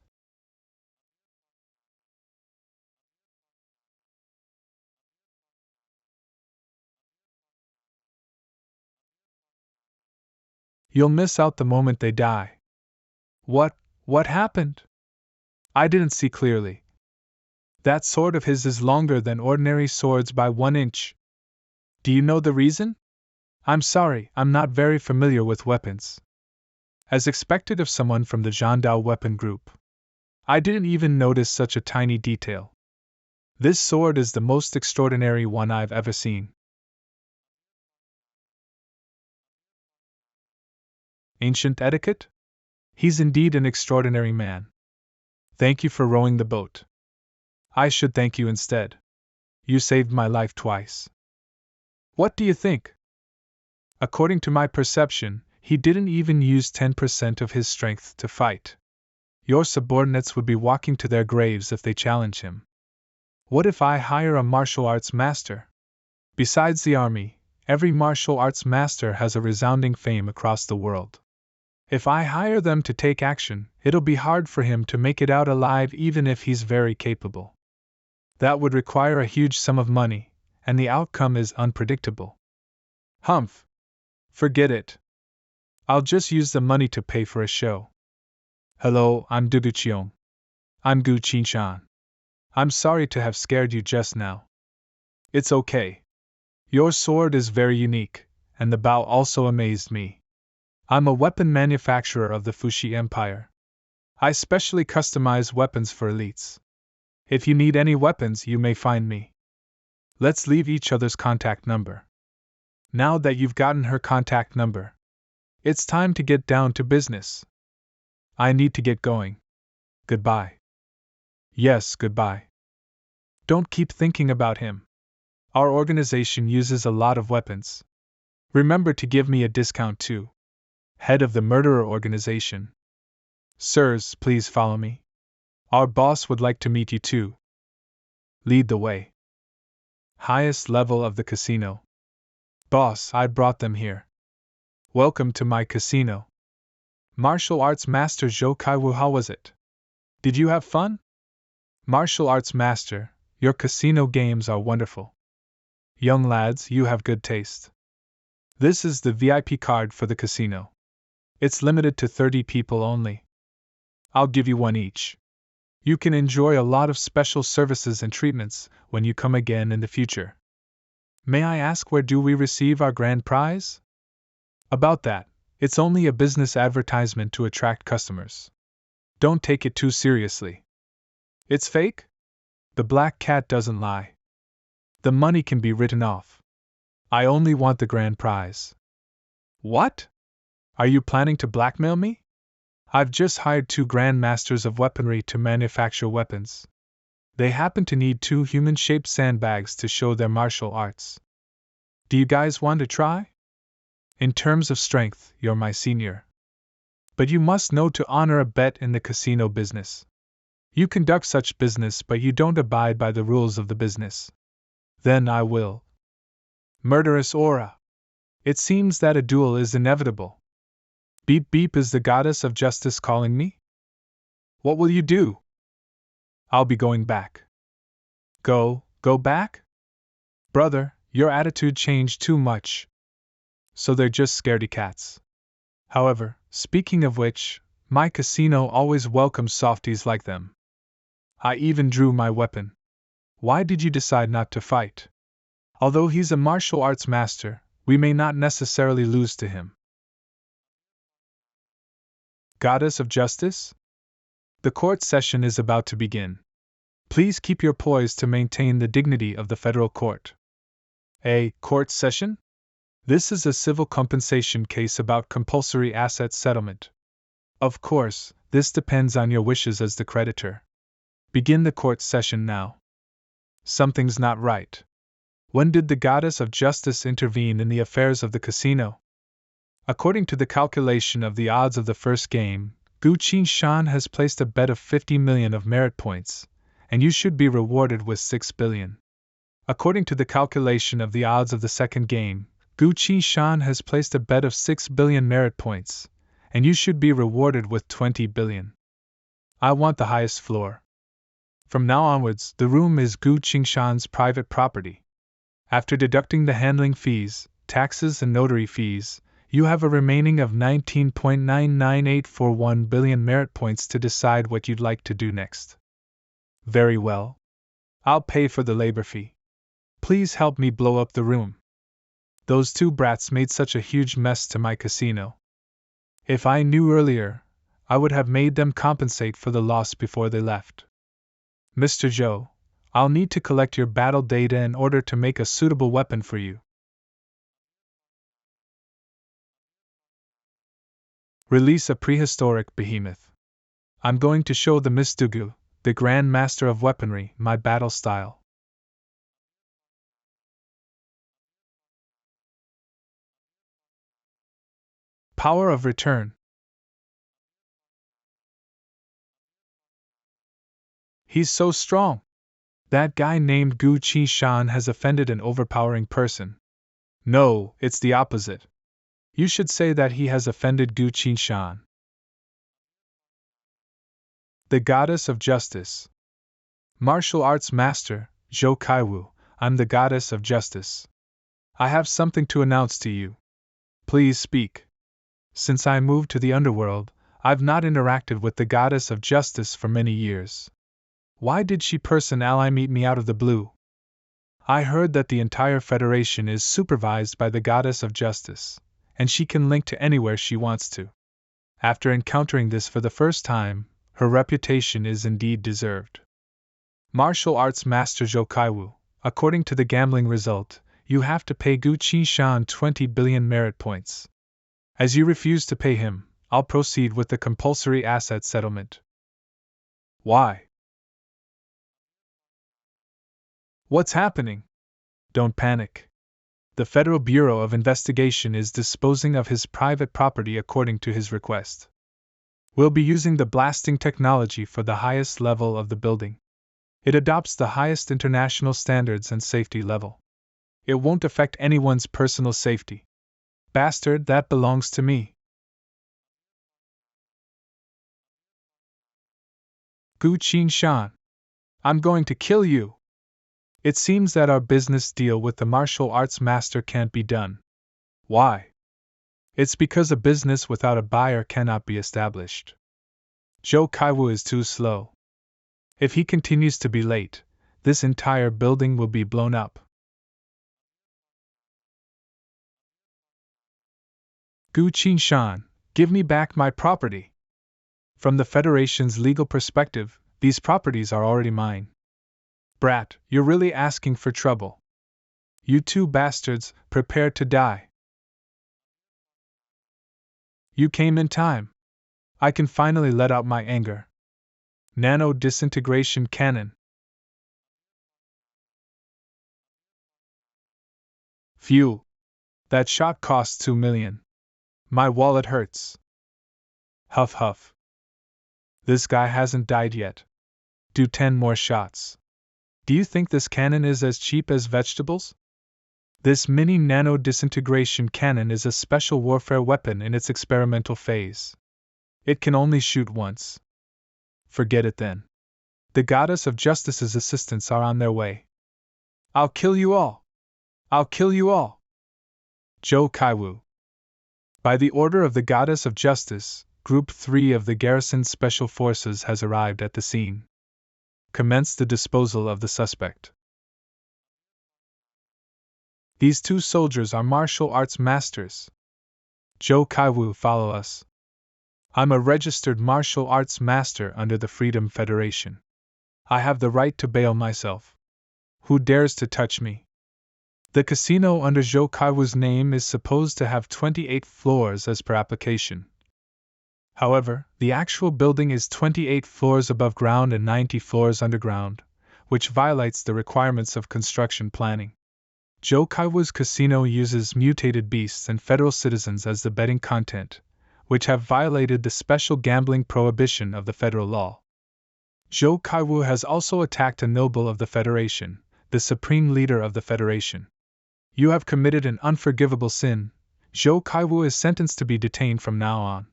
You'll miss out the moment they die. What happened? I didn't see clearly. That sword of his is longer than ordinary swords by 1 inch. Do you know the reason? I'm sorry, I'm not very familiar with weapons. As expected of someone from the Zhandao weapon group. I didn't even notice such a tiny detail. This sword is the most extraordinary one I've ever seen. Ancient etiquette? He's indeed an extraordinary man. Thank you for rowing the boat. I should thank you instead. You saved my life twice. What do you think? According to my perception, he didn't even use 10% of his strength to fight. Your subordinates would be walking to their graves if they challenge him. What if I hire a martial arts master? Besides the army, every martial arts master has a resounding fame across the world. If I hire them to take action, it'll be hard for him to make it out alive even if he's very capable. That would require a huge sum of money, and the outcome is unpredictable. Humph! Forget it. I'll just use the money to pay for a show. Hello, I'm Gu Qiong. I'm Gu Qinshan. I'm sorry to have scared you just now. It's okay. Your sword is very unique, and the bow also amazed me. I'm a weapon manufacturer of the Fuxi Empire. I specially customize weapons for elites. If you need any weapons, you may find me. Let's leave each other's contact number. Now that you've gotten her contact number, it's time to get down to business. I need to get going. Goodbye. Yes, goodbye. Don't keep thinking about him. Our organization uses a lot of weapons. Remember to give me a discount too. Head of the murderer organization. Sirs, please follow me. Our boss would like to meet you too. Lead the way. Highest level of the casino. Boss, I brought them here. Welcome to my casino. Martial arts master Zhou Kaiwu, how was it? Did you have fun? Martial arts master, your casino games are wonderful. Young lads, you have good taste. This is the VIP card for the casino. It's limited to 30 people only. I'll give you one each. You can enjoy a lot of special services and treatments when you come again in the future. May I ask, where do we receive our grand prize? About that, it's only a business advertisement to attract customers. Don't take it too seriously. It's fake? The black cat doesn't lie. The money can be written off. I only want the grand prize. What? Are you planning to blackmail me? I've just hired 2 grandmasters of weaponry to manufacture weapons. They happen to need 2 human-shaped sandbags to show their martial arts. Do you guys want to try? In terms of strength, you're my senior. But you must know to honor a bet in the casino business. You conduct such business, but you don't abide by the rules of the business. Then I will. Murderous aura. It seems that a duel is inevitable. Beep beep, is the goddess of justice calling me? What will you do? I'll be going back. Go back? Brother, your attitude changed too much. So they're just scaredy cats. However, speaking of which, my casino always welcomes softies like them. I even drew my weapon. Why did you decide not to fight? Although he's a martial arts master, we may not necessarily lose to him. Goddess of Justice? The court session is about to begin. Please keep your poise to maintain the dignity of the federal court. A court session? This is a civil compensation case about compulsory asset settlement. Of course, this depends on your wishes as the creditor. Begin the court session now. Something's not right. When did the goddess of justice intervene in the affairs of the casino? According to the calculation of the odds of the first game, Gu Qinshan has placed a bet of 50 million of merit points, and you should be rewarded with 6 billion. According to the calculation of the odds of the second game, Gu Qinshan has placed a bet of 6 billion merit points, and you should be rewarded with 20 billion. I want the highest floor. From now onwards, the room is Gu Qinshan's private property. After deducting the handling fees, taxes and notary fees, you have a remaining of 19.99841 billion merit points to decide what you'd like to do next. Very well. I'll pay for the labor fee. Please help me blow up the room. Those 2 brats made such a huge mess to my casino. If I knew earlier, I would have made them compensate for the loss before they left. Mr. Zhou, I'll need to collect your battle data in order to make a suitable weapon for you. Release a prehistoric behemoth. I'm going to show the Mistugu, the Grand Master of Weaponry, my battle style. Power of return. He's so strong. That guy named Gu Qinshan has offended an overpowering person. No, it's the opposite. You should say that he has offended Gu Qinshan. The goddess of justice. Martial arts master, Zhou Kaiwu, I'm the goddess of justice. I have something to announce to you. Please speak. Since I moved to the Underworld, I've not interacted with the goddess of justice for many years. Why did she personally meet me out of the blue? I heard that the entire Federation is supervised by the goddess of justice, and she can link to anywhere she wants to. After encountering this for the first time, her reputation is indeed deserved. Martial arts master Zhou Kaiwu, according to the gambling result, you have to pay Gu Qishan 20 billion merit points. As you refuse to pay him, I'll proceed with the compulsory asset settlement. Why? What's happening? Don't panic. The Federal Bureau of Investigation is disposing of his private property according to his request. We'll be using the blasting technology for the highest level of the building. It adopts the highest international standards and safety level. It won't affect anyone's personal safety. Bastard, that belongs to me. Gu Qinshan, I'm going to kill you. It seems that our business deal with the martial arts master can't be done. Why? It's because a business without a buyer cannot be established. Zhou Kaiwu is too slow. If he continues to be late, this entire building will be blown up. Gu Qinshan, give me back my property. From the Federation's legal perspective, these properties are already mine. Brat, you're really asking for trouble. You two bastards, prepare to die. You came in time. I can finally let out my anger. Nano disintegration cannon. Phew. That shot cost 2 million. My wallet hurts. Huff huff. This guy hasn't died yet. Do 10 more shots. Do you think this cannon is as cheap as vegetables? This mini nano disintegration cannon is a special warfare weapon in its experimental phase. It can only shoot once. Forget it then. The goddess of justice's assistants are on their way. I'll kill you all. I'll kill you all. Zhou Kaiwu. By the order of the goddess of justice, Group 3 of the garrison special forces has arrived at the scene. Commence the disposal of the suspect. These two soldiers are martial arts masters. Zhou Kaiwu, follow us. I'm a registered martial arts master under the Freedom Federation. I have the right to bail myself. Who dares to touch me? The casino under Zhou Kaiwu's name is supposed to have 28 floors as per application. However, the actual building is 28 floors above ground and 90 floors underground, which violates the requirements of construction planning. Zhou Kaiwu's casino uses mutated beasts and federal citizens as the betting content, which have violated the special gambling prohibition of the federal law. Zhou Kaiwu has also attacked a noble of the Federation, the supreme leader of the Federation. You have committed an unforgivable sin. Zhou Kaiwu is sentenced to be detained from now on.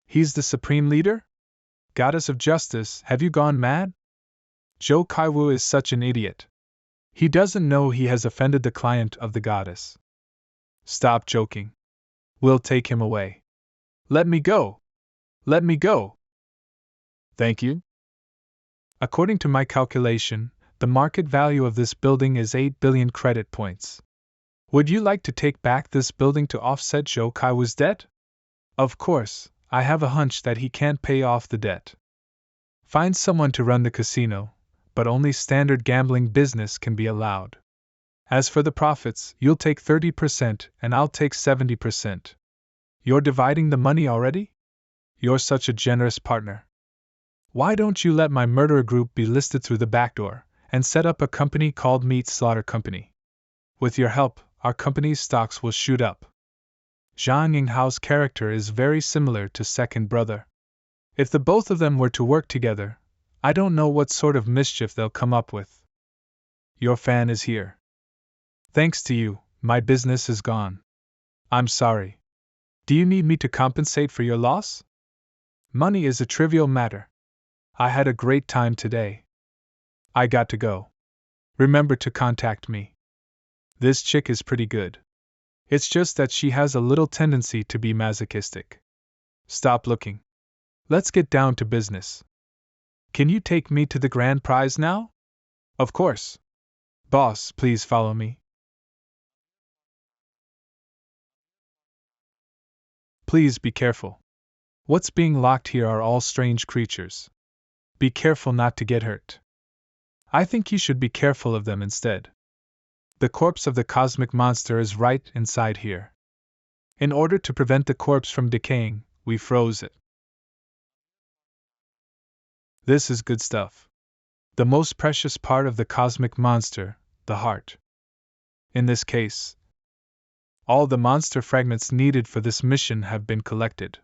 He's the supreme leader? Goddess of justice, have you gone mad? Zhou Kaiwu is such an idiot. He doesn't know he has offended the client of the goddess. Stop joking. We'll take him away. Let me go! Let me go! Thank you. According to my calculation, the market value of this building is 8 billion credit points. Would you like to take back this building to offset Zhou Kaiwu's debt? Of course, I have a hunch that he can't pay off the debt. Find someone to run the casino, but only standard gambling business can be allowed. As for the profits, you'll take 30% and I'll take 70%. You're dividing the money already? You're such a generous partner. Why don't you let my murderer group be listed through the back door and set up a company called Meat Slaughter Company? With your help, our company's stocks will shoot up. Zhang Yinghao's character is very similar to second brother. If the both of them were to work together, I don't know what sort of mischief they'll come up with. Your fan is here. Thanks to you, my business is gone. I'm sorry. Do you need me to compensate for your loss? Money is a trivial matter. I had a great time today. I got to go. Remember to contact me. This chick is pretty good. It's just that she has a little tendency to be masochistic. Stop looking. Let's get down to business. Can you take me to the grand prize now? Of course. Boss, please follow me. Please be careful. What's being locked here are all strange creatures. Be careful not to get hurt. I think you should be careful of them instead. The corpse of the cosmic monster is right inside here. In order to prevent the corpse from decaying, we froze it. This is good stuff. The most precious part of the cosmic monster, the heart. In this case, all the monster fragments needed for this mission have been collected.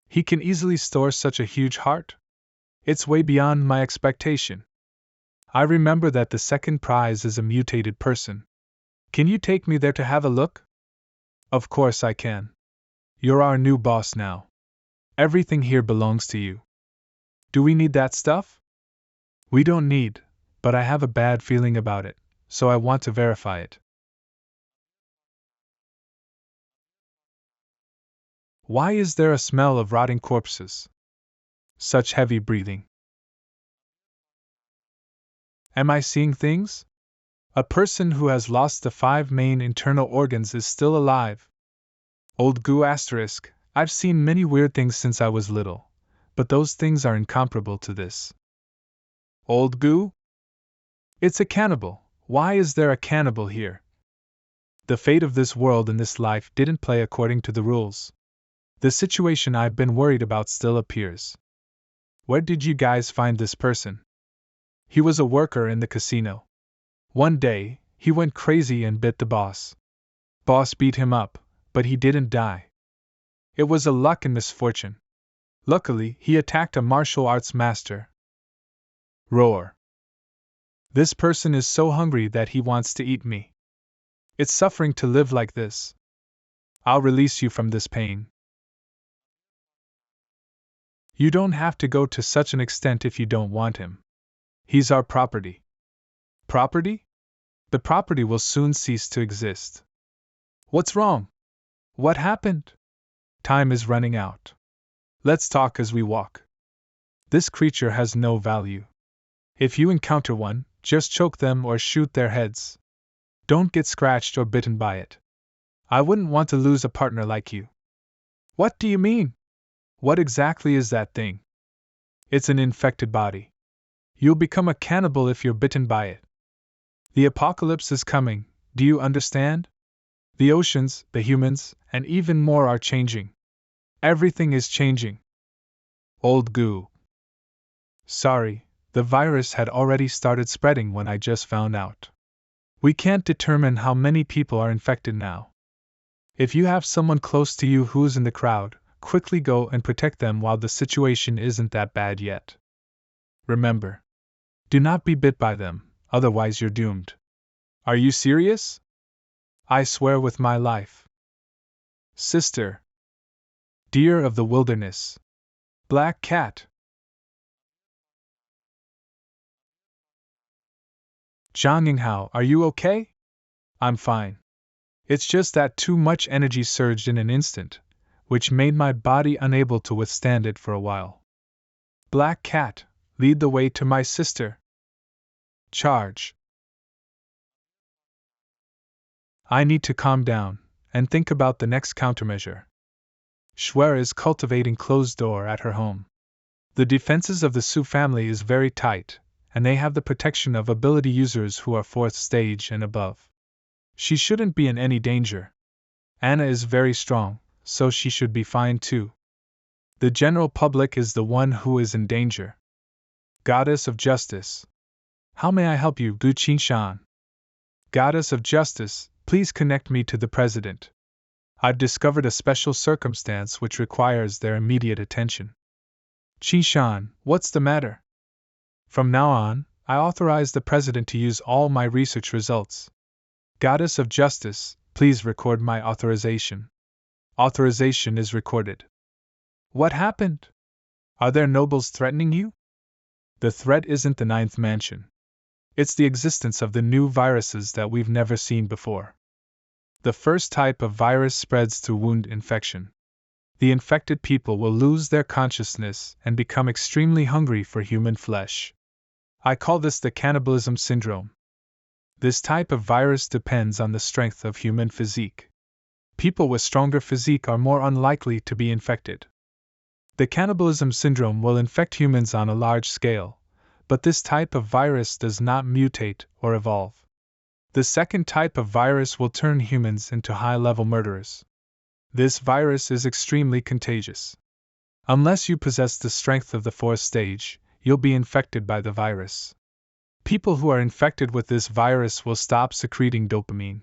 He can easily store such a huge heart? It's way beyond my expectation. I remember that the second prize is a mutated person. Can you take me there to have a look? Of course I can. You're our new boss now. Everything here belongs to you. Do we need that stuff? We don't need, but I have a bad feeling about it, so I want to verify it. Why is there a smell of rotting corpses? Such heavy breathing. Am I seeing things? A person who has lost the 5 main internal organs is still alive. Old goo asterisk, I've seen many weird things since I was little, but those things are incomparable to this. Old goo? It's a cannibal. Why is there a cannibal here? The fate of this world and this life didn't play according to the rules. The situation I've been worried about still appears. Where did you guys find this person? He was a worker in the casino. One day, he went crazy and bit the boss. Boss beat him up, but he didn't die. It was a luck and misfortune. Luckily, he attacked a martial arts master. Roar. This person is so hungry that he wants to eat me. It's suffering to live like this. I'll release you from this pain. You don't have to go to such an extent if you don't want him. He's our property. Property? The property will soon cease to exist. What's wrong? What happened? Time is running out. Let's talk as we walk. This creature has no value. If you encounter one, just choke them or shoot their heads. Don't get scratched or bitten by it. I wouldn't want to lose a partner like you. What do you mean? What exactly is that thing? It's an infected body. You'll become a cannibal if you're bitten by it. The apocalypse is coming, do you understand? The oceans, the humans, and even more are changing. Everything is changing. Old goo. Sorry, the virus had already started spreading when I just found out. We can't determine how many people are infected now. If you have someone close to you who's in the crowd, quickly go and protect them while the situation isn't that bad yet. Remember, do not be bit by them, otherwise you're doomed. Are you serious? I swear with my life. Sister. Deer of the wilderness. Black cat. Zhang Yinghao, are you okay? I'm fine. It's just that too much energy surged in an instant, which made my body unable to withstand it for a while. Black cat, lead the way to my sister. Charge. I need to calm down and think about the next countermeasure. Shuer is cultivating closed door at her home. The defenses of the Su family is very tight, and they have the protection of ability users who are 4th stage and above. She shouldn't be in any danger. Anna is very strong, so she should be fine too. The general public is the one who is in danger. Goddess of Justice. How may I help you, Gu Qingshan? Goddess of Justice, please connect me to the President. I've discovered a special circumstance which requires their immediate attention. Qingshan, what's the matter? From now on, I authorize the President to use all my research results. Goddess of Justice, please record my authorization. Authorization is recorded. What happened? Are there nobles threatening you? The threat isn't the 9th mansion. It's the existence of the new viruses that we've never seen before. The first type of virus spreads through wound infection. The infected people will lose their consciousness and become extremely hungry for human flesh. I call this the cannibalism syndrome. This type of virus depends on the strength of human physique. People with stronger physique are more unlikely to be infected. The cannibalism syndrome will infect humans on a large scale, but this type of virus does not mutate or evolve. The second type of virus will turn humans into high-level murderers. This virus is extremely contagious. Unless you possess the strength of the fourth stage, you'll be infected by the virus. People who are infected with this virus will stop secreting dopamine.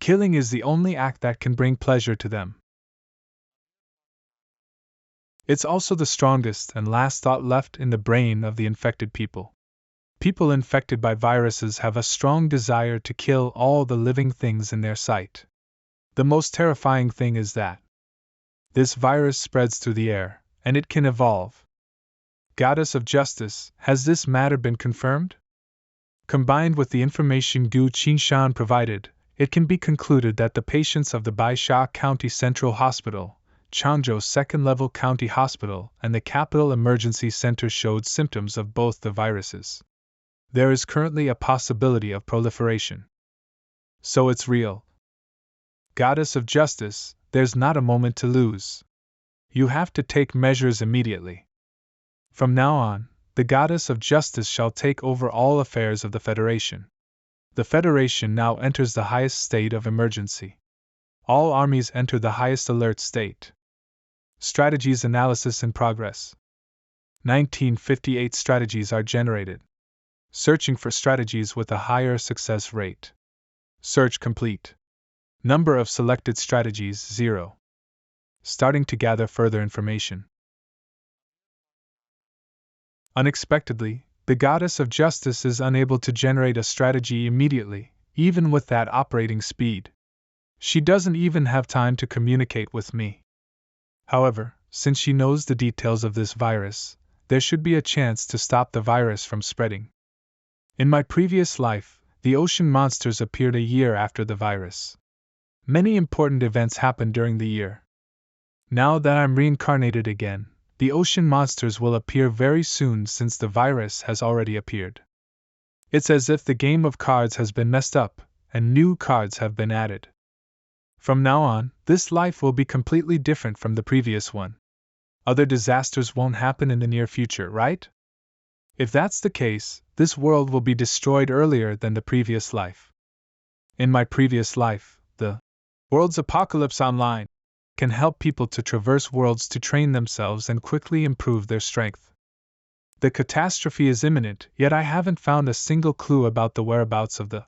Killing is the only act that can bring pleasure to them. It's also the strongest and last thought left in the brain of the infected people. People infected by viruses have a strong desire to kill all the living things in their sight. The most terrifying thing is that this virus spreads through the air, and it can evolve. Goddess of Justice, has this matter been confirmed? Combined with the information Gu Qinshan provided, it can be concluded that the patients of the Baisha County Central Hospital, Changzhou Second-Level County Hospital, and the Capital Emergency Center showed symptoms of both the viruses. There is currently a possibility of proliferation. So it's real. Goddess of Justice, there's not a moment to lose. You have to take measures immediately. From now on, the Goddess of Justice shall take over all affairs of the Federation. The Federation now enters the highest state of emergency. All armies enter the highest alert state. Strategies analysis in progress. 1958 strategies are generated. Searching for strategies with a higher success rate. Search complete. Number of selected strategies 0. Starting to gather further information. Unexpectedly, the Goddess of Justice is unable to generate a strategy immediately, even with that operating speed. She doesn't even have time to communicate with me. However, since she knows the details of this virus, there should be a chance to stop the virus from spreading. In my previous life, the ocean monsters appeared a year after the virus. Many important events happened during the year. Now that I'm reincarnated again, the ocean monsters will appear very soon since the virus has already appeared. It's as if the game of cards has been messed up, and new cards have been added. From now on, this life will be completely different from the previous one. Other disasters won't happen in the near future, right? If that's the case, this world will be destroyed earlier than the previous life. In my previous life, the World's Apocalypse Online can help people to traverse worlds to train themselves and quickly improve their strength. The catastrophe is imminent, yet I haven't found a single clue about the whereabouts of the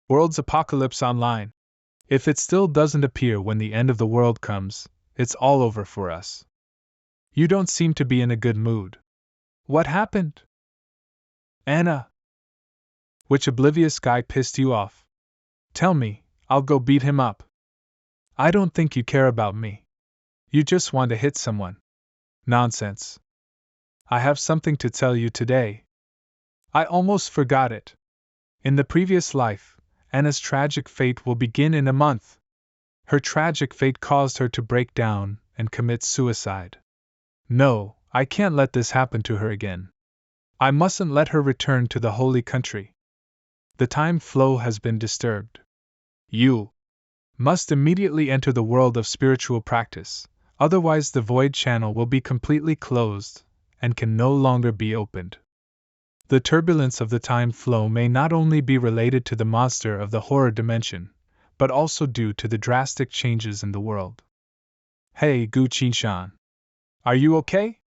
World's Apocalypse Online. If it still doesn't appear when the end of the world comes, it's all over for us. You don't seem to be in a good mood. What happened? Anna. Which oblivious guy pissed you off? Tell me, I'll go beat him up. I don't think you care about me. You just want to hit someone. Nonsense. I have something to tell you today. I almost forgot it. In the previous life, Anna's tragic fate will begin in a month. Her tragic fate caused her to break down and commit suicide. No, I can't let this happen to her again. I mustn't let her return to the holy country. The time flow has been disturbed. You must immediately enter the world of spiritual practice, otherwise the void channel will be completely closed and can no longer be opened. The turbulence of the time flow may not only be related to the monster of the horror dimension, but also due to the drastic changes in the world. Hey, Gu Qinshan. Are you okay?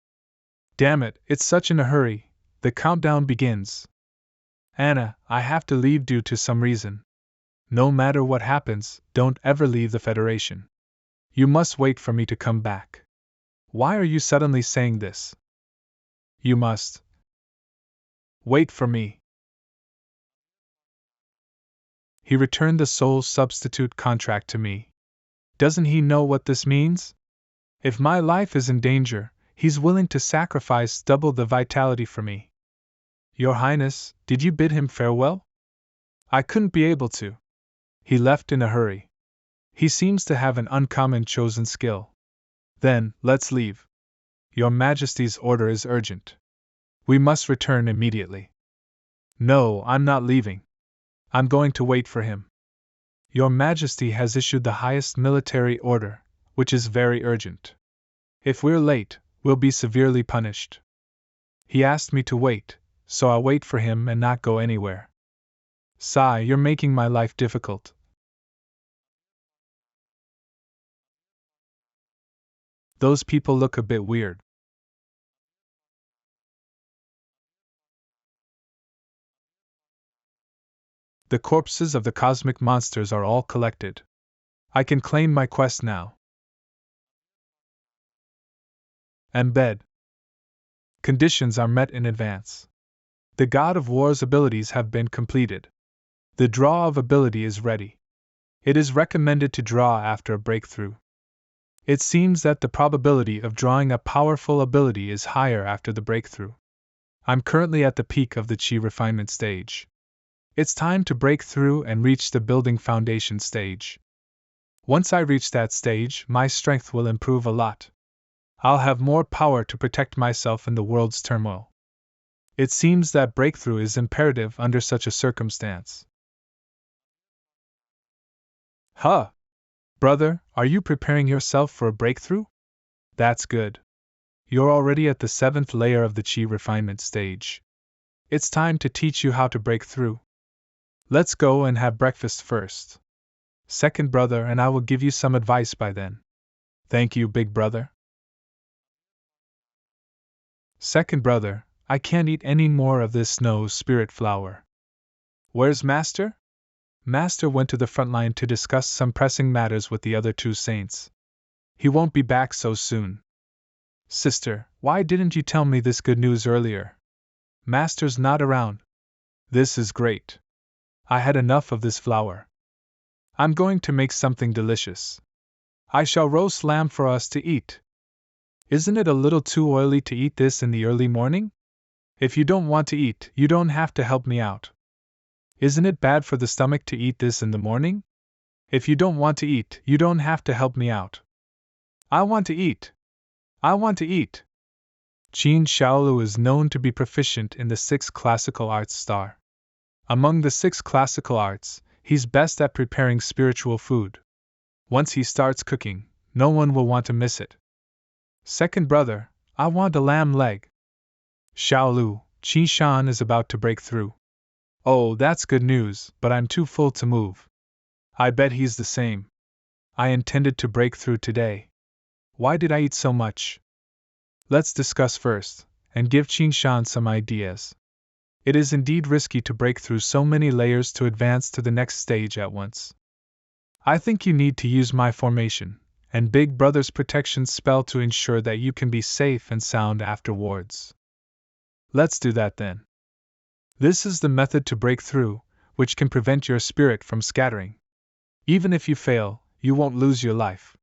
Damn it, it's such in a hurry, the countdown begins. Anna, I have to leave due to some reason. No matter what happens, don't ever leave the Federation. You must wait for me to come back. Why are you suddenly saying this? You must wait for me. He returned the soul substitute contract to me. Doesn't he know what this means? If my life is in danger, he's willing to sacrifice double the vitality for me. Your Highness, did you bid him farewell? I couldn't be able to. He left in a hurry. He seems to have an uncommon chosen skill. Then, let's leave. Your Majesty's order is urgent. We must return immediately. No, I'm not leaving. I'm going to wait for him. Your Majesty has issued the highest military order, which is very urgent. If we're late, we'll be severely punished. He asked me to wait, so I'll wait for him and not go anywhere. Sigh, you're making my life difficult. Those people look a bit weird. The corpses of the cosmic monsters are all collected. I can claim my quest now. Embed. Conditions are met in advance. The God of War's abilities have been completed. The draw of ability is ready. It is recommended to draw after a breakthrough. It seems that the probability of drawing a powerful ability is higher after the breakthrough. I'm currently at the peak of the chi refinement stage. It's time to break through and reach the building foundation stage. Once I reach that stage, my strength will improve a lot. I'll have more power to protect myself in the world's turmoil. It seems that breakthrough is imperative under such a circumstance. Huh! Brother, are you preparing yourself for a breakthrough? That's good. You're already at the 7th layer of the chi refinement stage. It's time to teach you how to break through. Let's go and have breakfast first. Second brother, and I will give you some advice by then. Thank you, big brother. Second brother, I can't eat any more of this snow spirit flower. Where's Master? Master went to the front line to discuss some pressing matters with the other two saints. He won't be back so soon. Sister, why didn't you tell me this good news earlier? Master's not around. This is great. I had enough of this flour. I'm going to make something delicious. I shall roast lamb for us to eat. Isn't it a little too oily to eat this in the early morning? If you don't want to eat, you don't have to help me out. Isn't it bad for the stomach to eat this in the morning? If you don't want to eat, you don't have to help me out. I want to eat. I want to eat. Qin Shaolu is known to be proficient in the 6 classical arts star. Among the 6 classical arts, he's best at preparing spiritual food. Once he starts cooking, no one will want to miss it. Second brother, I want a lamb leg. Shaolu, Qi Shan is about to break through. Oh, that's good news, but I'm too full to move. I bet he's the same. I intended to break through today. Why did I eat so much? Let's discuss first, and give Qin Shan some ideas. It is indeed risky to break through so many layers to advance to the next stage at once. I think you need to use my formation, and Big Brother's protection spell to ensure that you can be safe and sound afterwards. Let's do that then. This is the method to break through, which can prevent your spirit from scattering. Even if you fail, you won't lose your life.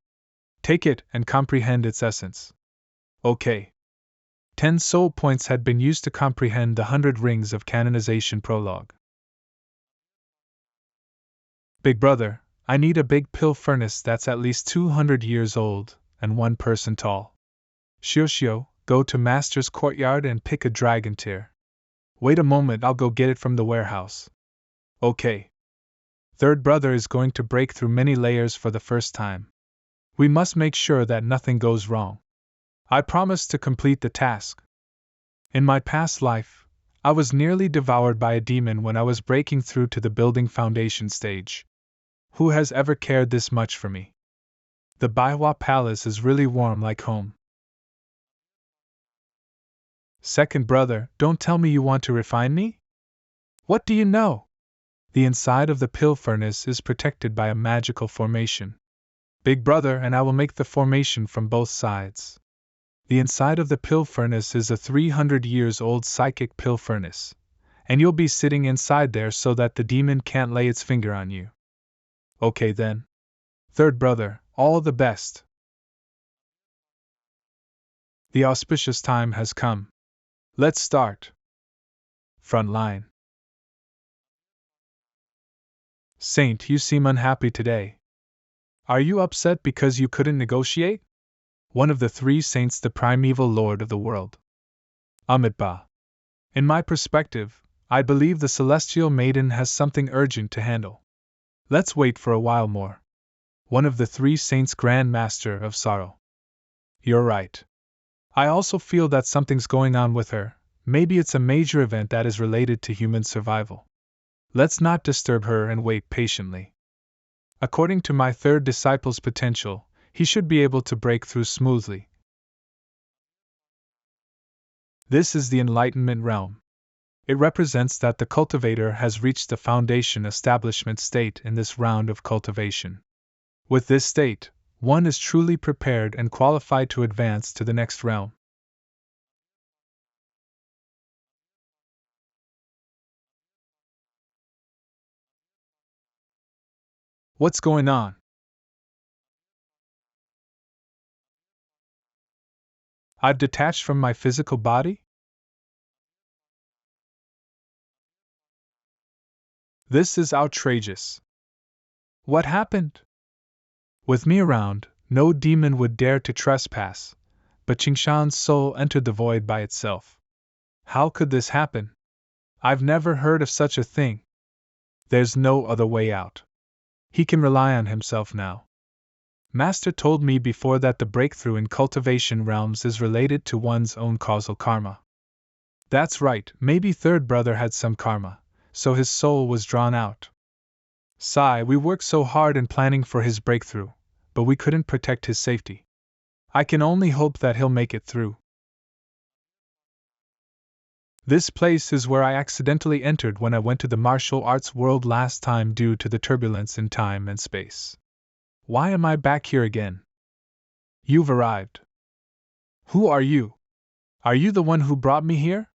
Take it and comprehend its essence. Okay. 10 soul points had been used to comprehend the 100 Rings of Canonization prologue. Big brother, I need a big pill furnace that's at least 200 years old and 1 person tall. Shio, go to Master's courtyard and pick a dragon tear. Wait a moment, I'll go get it from the warehouse. Okay. Third brother is going to break through many layers for the first time. We must make sure that nothing goes wrong. I promise to complete the task. In my past life, I was nearly devoured by a demon when I was breaking through to the building foundation stage. Who has ever cared this much for me? The Manhwa Palace is really warm like home. Second brother, don't tell me you want to refine me? What do you know? The inside of the pill furnace is protected by a magical formation. Big brother, and I will make the formation from both sides. The inside of the pill furnace is a 300 years old psychic pill furnace, and you'll be sitting inside there so that the demon can't lay its finger on you. Okay then. Third brother, all the best. The auspicious time has come. Let's start. Front line. Saint, you seem unhappy today. Are you upset because you couldn't negotiate? One of the 3 saints, the primeval lord of the world. Amitba. In my perspective, I believe the celestial maiden has something urgent to handle. Let's wait for a while more. One of the 3 saints, Grand Master of Sorrow. You're right. I also feel that something's going on with her, maybe it's a major event that is related to human survival. Let's not disturb her and wait patiently. According to my third disciple's potential, he should be able to break through smoothly. This is the Enlightenment realm. It represents that the cultivator has reached the foundation establishment state in this round of cultivation. With this state, one is truly prepared and qualified to advance to the next realm. What's going on? I've detached from my physical body? This is outrageous. What happened? With me around, no demon would dare to trespass, but Qingshan's soul entered the void by itself. How could this happen? I've never heard of such a thing. There's no other way out. He can rely on himself now. Master told me before that the breakthrough in cultivation realms is related to one's own causal karma. That's right, maybe third brother had some karma, so his soul was drawn out. Sigh, we worked so hard in planning for his breakthrough, but we couldn't protect his safety. I can only hope that he'll make it through. This place is where I accidentally entered when I went to the martial arts world last time due to the turbulence in time and space. Why am I back here again? You've arrived. Who are you? Are you the one who brought me here?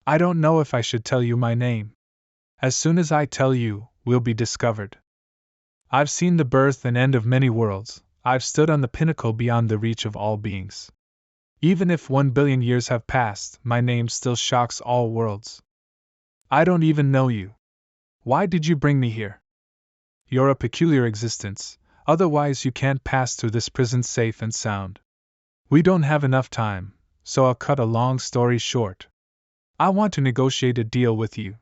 I don't know if I should tell you my name. As soon as I tell you, we'll be discovered. I've seen the birth and end of many worlds. I've stood on the pinnacle beyond the reach of all beings. Even if 1 billion years have passed, my name still shocks all worlds. I don't even know you. Why did you bring me here? You're a peculiar existence, otherwise you can't pass through this prison safe and sound. We don't have enough time, so I'll cut a long story short. I want to negotiate a deal with you.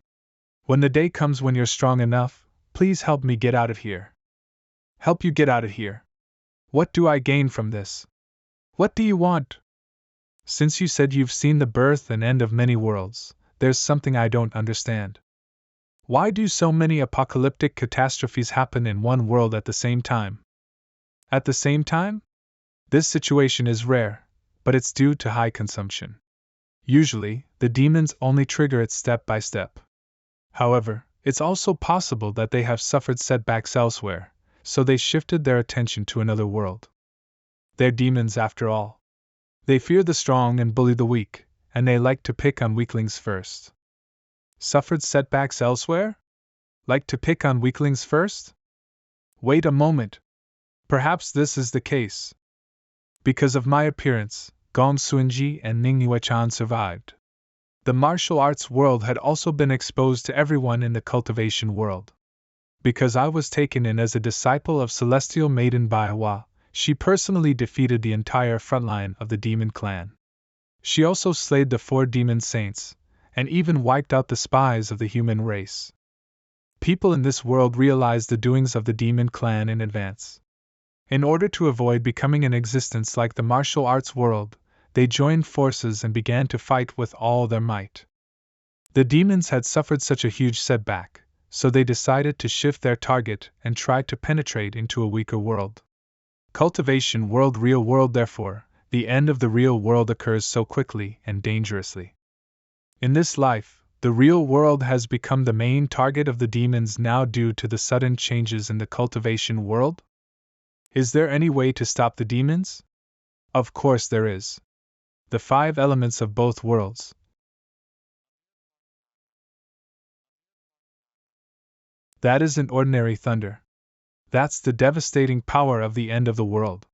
When the day comes when you're strong enough, please help me get out of here. Help you get out of here? What do I gain from this? What do you want? Since you said you've seen the birth and end of many worlds, there's something I don't understand. Why do so many apocalyptic catastrophes happen in one world at the same time? At the same time? This situation is rare, but it's due to high consumption. Usually, the demons only trigger it step by step. However, it's also possible that they have suffered setbacks elsewhere, so they shifted their attention to another world. They're demons after all. They fear the strong and bully the weak, and they like to pick on weaklings first. Suffered setbacks elsewhere? Like to pick on weaklings first? Wait a moment. Perhaps this is the case. Because of my appearance, Gong Suinji and Ning Yuechan survived. The martial arts world had also been exposed to everyone in the cultivation world. Because I was taken in as a disciple of Celestial Maiden Manhwa, she personally defeated the entire frontline of the demon clan. She also slayed the 4 demon saints, and even wiped out the spies of the human race. People in this world realized the doings of the demon clan in advance. In order to avoid becoming an existence like the martial arts world, they joined forces and began to fight with all their might. The demons had suffered such a huge setback, so they decided to shift their target and try to penetrate into a weaker world. Cultivation world, real world, therefore, the end of the real world occurs so quickly and dangerously. In this life, the real world has become the main target of the demons now due to the sudden changes in the cultivation world? Is there any way to stop the demons? Of course there is. The 5 elements of both worlds. That isn't ordinary thunder. That's the devastating power of the end of the world.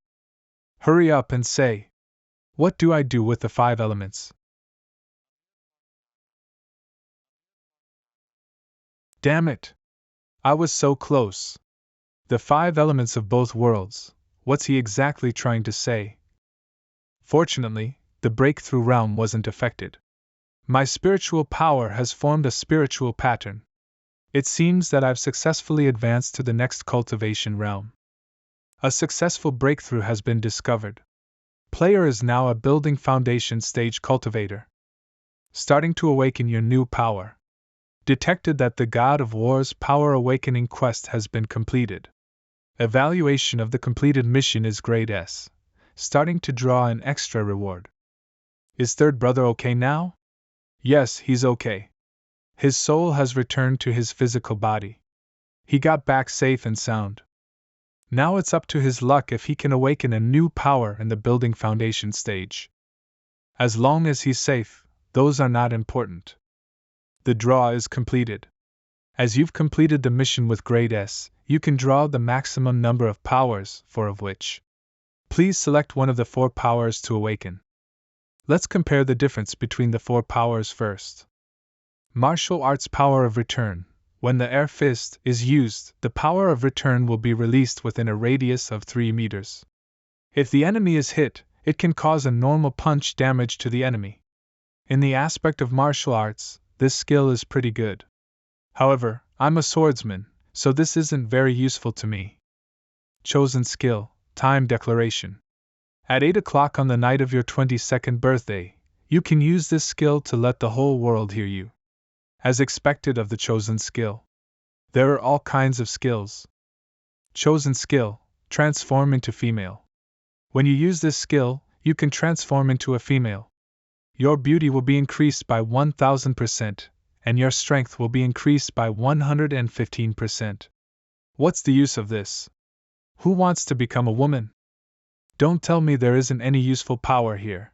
Hurry up and say, what do I do with the 5 elements? Damn it! I was so close. The 5 elements of both worlds, what's he exactly trying to say? Fortunately, the breakthrough realm wasn't affected. My spiritual power has formed a spiritual pattern. It seems that I've successfully advanced to the next cultivation realm. A successful breakthrough has been discovered. Player is now a building foundation stage cultivator. starting to awaken your new power. Detected that the God of War's Power Awakening quest has been completed. Evaluation of the completed mission is grade S, starting to draw an extra reward. Is third brother okay now? Yes, he's okay. His soul has returned to his physical body. He got back safe and sound. Now it's up to his luck if he can awaken a new power in the building foundation stage. As long as he's safe, those are not important. The draw is completed. As you've completed the mission with grade S, you can draw the maximum number of powers, 4 of which. Please select one of the 4 powers to awaken. Let's compare the difference between the 4 powers first. Martial Arts Power of Return. When the air fist is used, the power of return will be released within a radius of 3 meters. If the enemy is hit, it can cause a normal punch damage to the enemy. In the aspect of martial arts, this skill is pretty good. However, I'm a swordsman, so this isn't very useful to me. Chosen skill, Time Declaration. At 8 o'clock on the night of your 22nd birthday, you can use this skill to let the whole world hear you. As expected of the chosen skill. There are all kinds of skills. Chosen skill, Transform into female. When you use this skill, you can transform into a female. Your beauty will be increased by 1000%, and your strength will be increased by 115%. What's the use of this? Who wants to become a woman? Don't tell me there isn't any useful power here.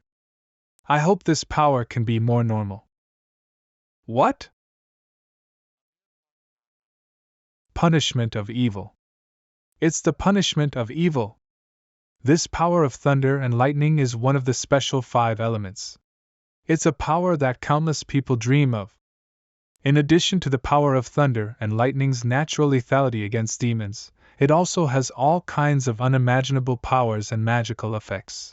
I hope this power can be more normal. What? Punishment of evil. It's the punishment of evil. This power of thunder and lightning is one of the special 5 elements. It's a power that countless people dream of. In addition to the power of thunder and lightning's natural lethality against demons, it also has all kinds of unimaginable powers and magical effects.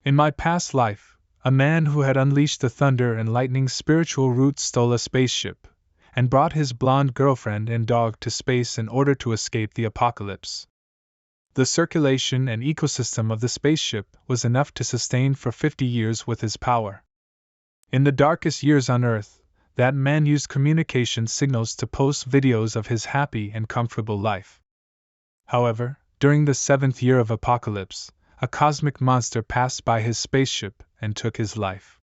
In my past life, a man who had unleashed the thunder and lightning's spiritual root stole a spaceship, and brought his blonde girlfriend and dog to space in order to escape the apocalypse. The circulation and ecosystem of the spaceship was enough to sustain for 50 years with his power. In the darkest years on Earth, that man used communication signals to post videos of his happy and comfortable life. However, during the 7th year of apocalypse, a cosmic monster passed by his spaceship and took his life.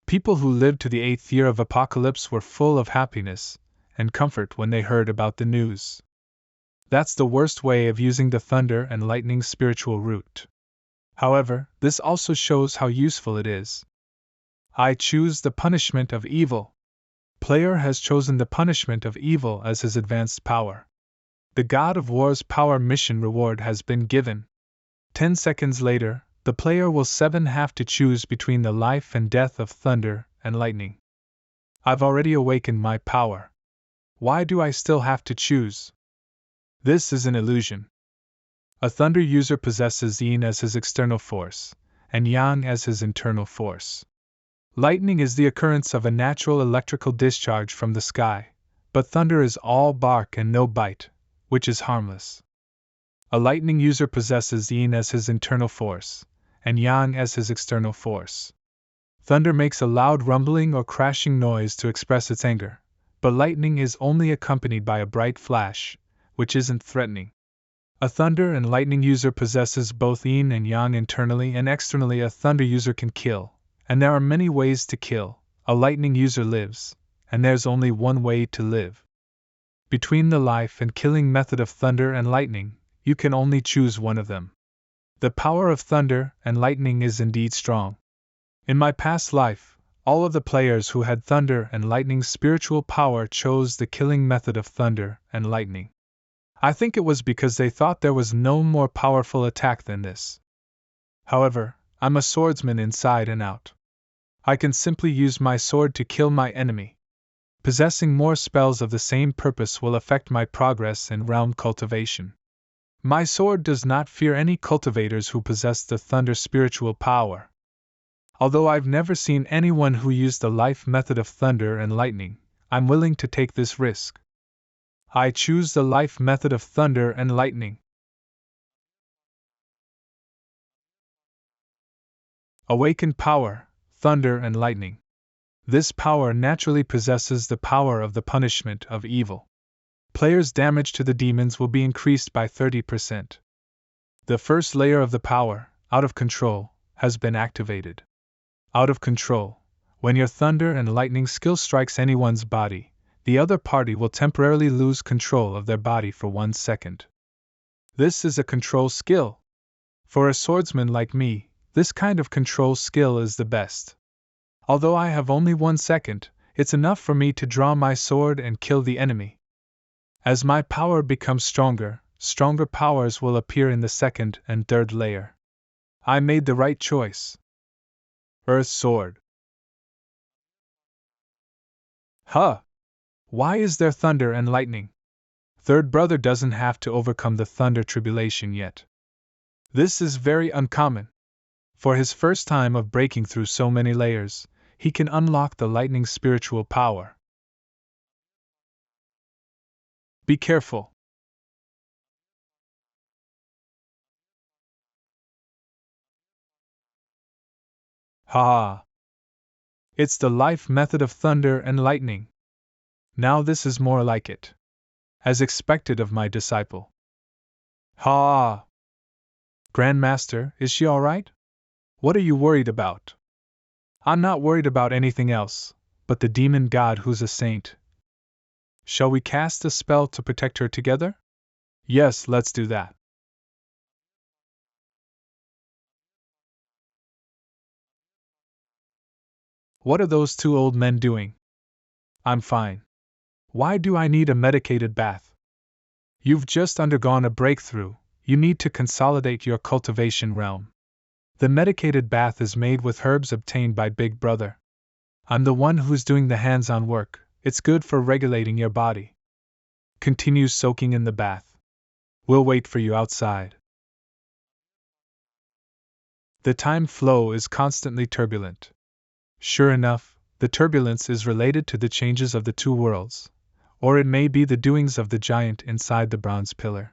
People who lived to the 8th year of apocalypse were full of happiness and comfort when they heard about the news. That's the worst way of using the thunder and lightning spiritual root. However, this also shows how useful it is. I choose the punishment of evil. Player has chosen the punishment of evil as his advanced power. The God of War's Power mission reward has been given. 10 seconds later, the player will have to choose between the life and death of thunder and lightning. I've already awakened my power. Why do I still have to choose? This is an illusion. A thunder user possesses yin as his external force, and yang as his internal force. Lightning is the occurrence of a natural electrical discharge from the sky, but thunder is all bark and no bite, which is harmless. A lightning user possesses yin as his internal force, and yang as his external force. Thunder makes a loud rumbling or crashing noise to express its anger, but lightning is only accompanied by a bright flash, which isn't threatening. A thunder and lightning user possesses both yin and yang internally and externally. A thunder user can kill, and there are many ways to kill. A lightning user lives, and there's only one way to live. Between the life and killing method of thunder and lightning, you can only choose one of them. The power of thunder and lightning is indeed strong. In my past life, all of the players who had thunder and lightning spiritual power chose the killing method of thunder and lightning. I think it was because they thought there was no more powerful attack than this. However, I'm a swordsman inside and out. I can simply use my sword to kill my enemy. Possessing more spells of the same purpose will affect my progress in realm cultivation. My sword does not fear any cultivators who possess the thunder spiritual power. Although I've never seen anyone who used the life method of thunder and lightning, I'm willing to take this risk. I choose the life method of thunder and lightning. Awakened power, thunder and lightning. This power naturally possesses the power of the punishment of evil. Players' damage to the demons will be increased by 30%. The first layer of the power, out of control, has been activated. Out of control. When your thunder and lightning skill strikes anyone's body, the other party will temporarily lose control of their body for 1 second. This is a control skill. For a swordsman like me, this kind of control skill is the best. Although I have only 1 second, it's enough for me to draw my sword and kill the enemy. As my power becomes stronger, stronger powers will appear in the second and third layer. I made the right choice. Earth Sword. Huh! Why is there thunder and lightning? Third brother doesn't have to overcome the thunder tribulation yet. This is very uncommon. For his first time of breaking through so many layers, he can unlock the lightning spiritual power. Be careful. Ha! It's the life method of thunder and lightning. Now this is more like it. As expected of my disciple. Ha! Grandmaster, is she alright? What are you worried about? I'm not worried about anything else, but the demon god who's a saint. Shall we cast a spell to protect her together? Yes, let's do that. What are those two old men doing? I'm fine. Why do I need a medicated bath? You've just undergone a breakthrough, you need to consolidate your cultivation realm. The medicated bath is made with herbs obtained by Big Brother. I'm the one who's doing the hands-on work, it's good for regulating your body. Continue soaking in the bath. We'll wait for you outside. The time flow is constantly turbulent. Sure enough, the turbulence is related to the changes of the two worlds, or it may be the doings of the giant inside the bronze pillar.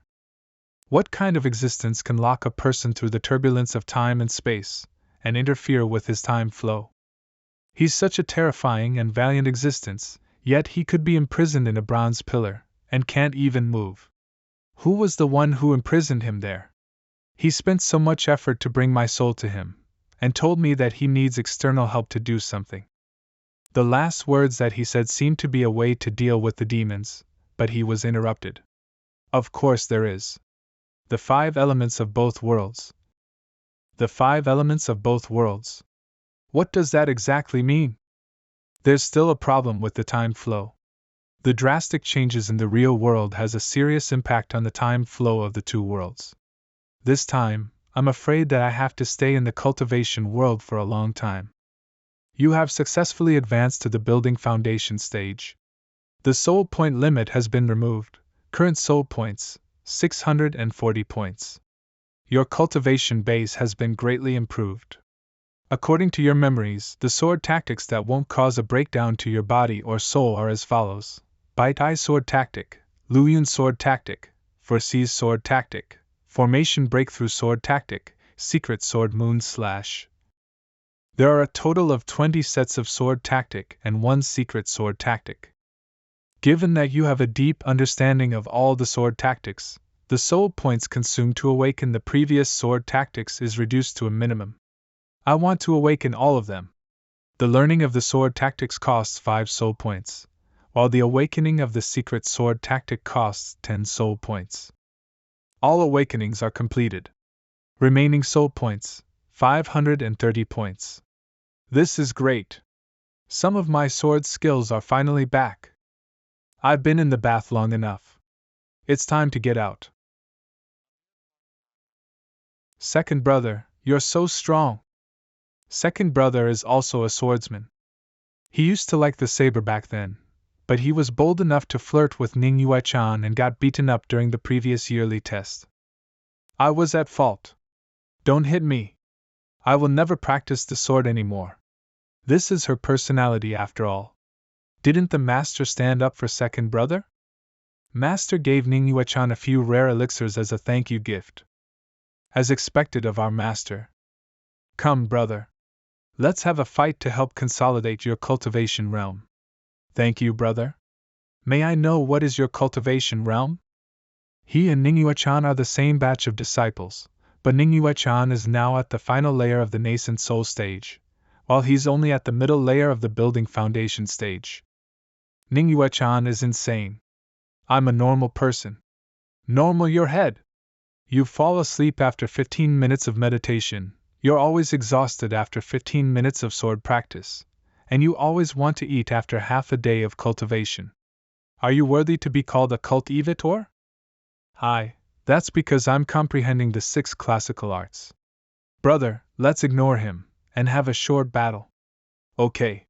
What kind of existence can lock a person through the turbulence of time and space, and interfere with his time flow? He's such a terrifying and valiant existence, yet he could be imprisoned in a bronze pillar, and can't even move. Who was the one who imprisoned him there? He spent so much effort to bring my soul to him, and told me that he needs external help to do something. The last words that he said seemed to be a way to deal with the demons, but he was interrupted. Of course there is. The 5 elements of both worlds. The 5 elements of both worlds. What does that exactly mean? There's still a problem with the time flow. The drastic changes in the real world has a serious impact on the time flow of the two worlds. This time, I'm afraid that I have to stay in the cultivation world for a long time. You have successfully advanced to the building foundation stage. The soul point limit has been removed. Current soul points, 640 points. Your cultivation base has been greatly improved. According to your memories, the sword tactics that won't cause a breakdown to your body or soul are as follows: Bite Eye Sword Tactic, Luyun Sword Tactic, Foresees Sword Tactic, Formation Breakthrough Sword Tactic, Secret Sword Moon Slash. There are a total of 20 sets of sword tactic and 1 secret sword tactic. Given that you have a deep understanding of all the sword tactics, the soul points consumed to awaken the previous sword tactics is reduced to a minimum. I want to awaken all of them. The learning of the sword tactics costs 5 soul points, while the awakening of the secret sword tactic costs 10 soul points. All awakenings are completed. Remaining soul points, 530 points. This is great. Some of my sword skills are finally back. I've been in the bath long enough. It's time to get out. Second brother, you're so strong. Second brother is also a swordsman. He used to like the saber back then, but he was bold enough to flirt with Ning Yue-chan and got beaten up during the previous yearly test. I was at fault. Don't hit me. I will never practice the sword anymore. This is her personality after all. Didn't the master stand up for second brother? Master gave Ning Yue-chan a few rare elixirs as a thank you gift. As expected of our master. Come, brother. Let's have a fight to help consolidate your cultivation realm. Thank you, brother. May I know what is your cultivation realm? He and Ningyue-chan are the same batch of disciples, but Ningyue-chan is now at the final layer of the nascent soul stage, while he's only at the middle layer of the building foundation stage. Ningyue-chan is insane. I'm a normal person. Normal your head. You fall asleep after 15 minutes of meditation, you're always exhausted after 15 minutes of sword practice, and you always want to eat after half a day of cultivation. Are you worthy to be called a cultivator? That's because I'm comprehending the 6 classical arts. Brother, let's ignore him, and have a short battle. Okay.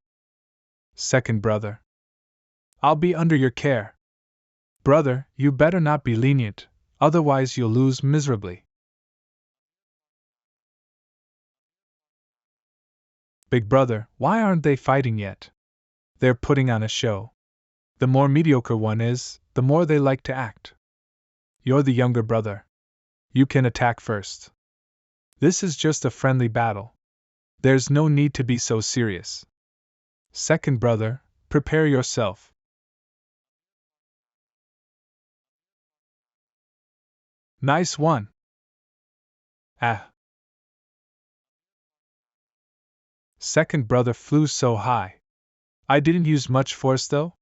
Second brother. I'll be under your care. Brother, you better not be lenient, otherwise you'll lose miserably. Big brother, why aren't they fighting yet? They're putting on a show. The more mediocre one is, the more they like to act. You're the younger brother. You can attack first. This is just a friendly battle. There's no need to be so serious. Second brother, prepare yourself. Nice one. Ah. Second brother flew so high. I didn't use much force though.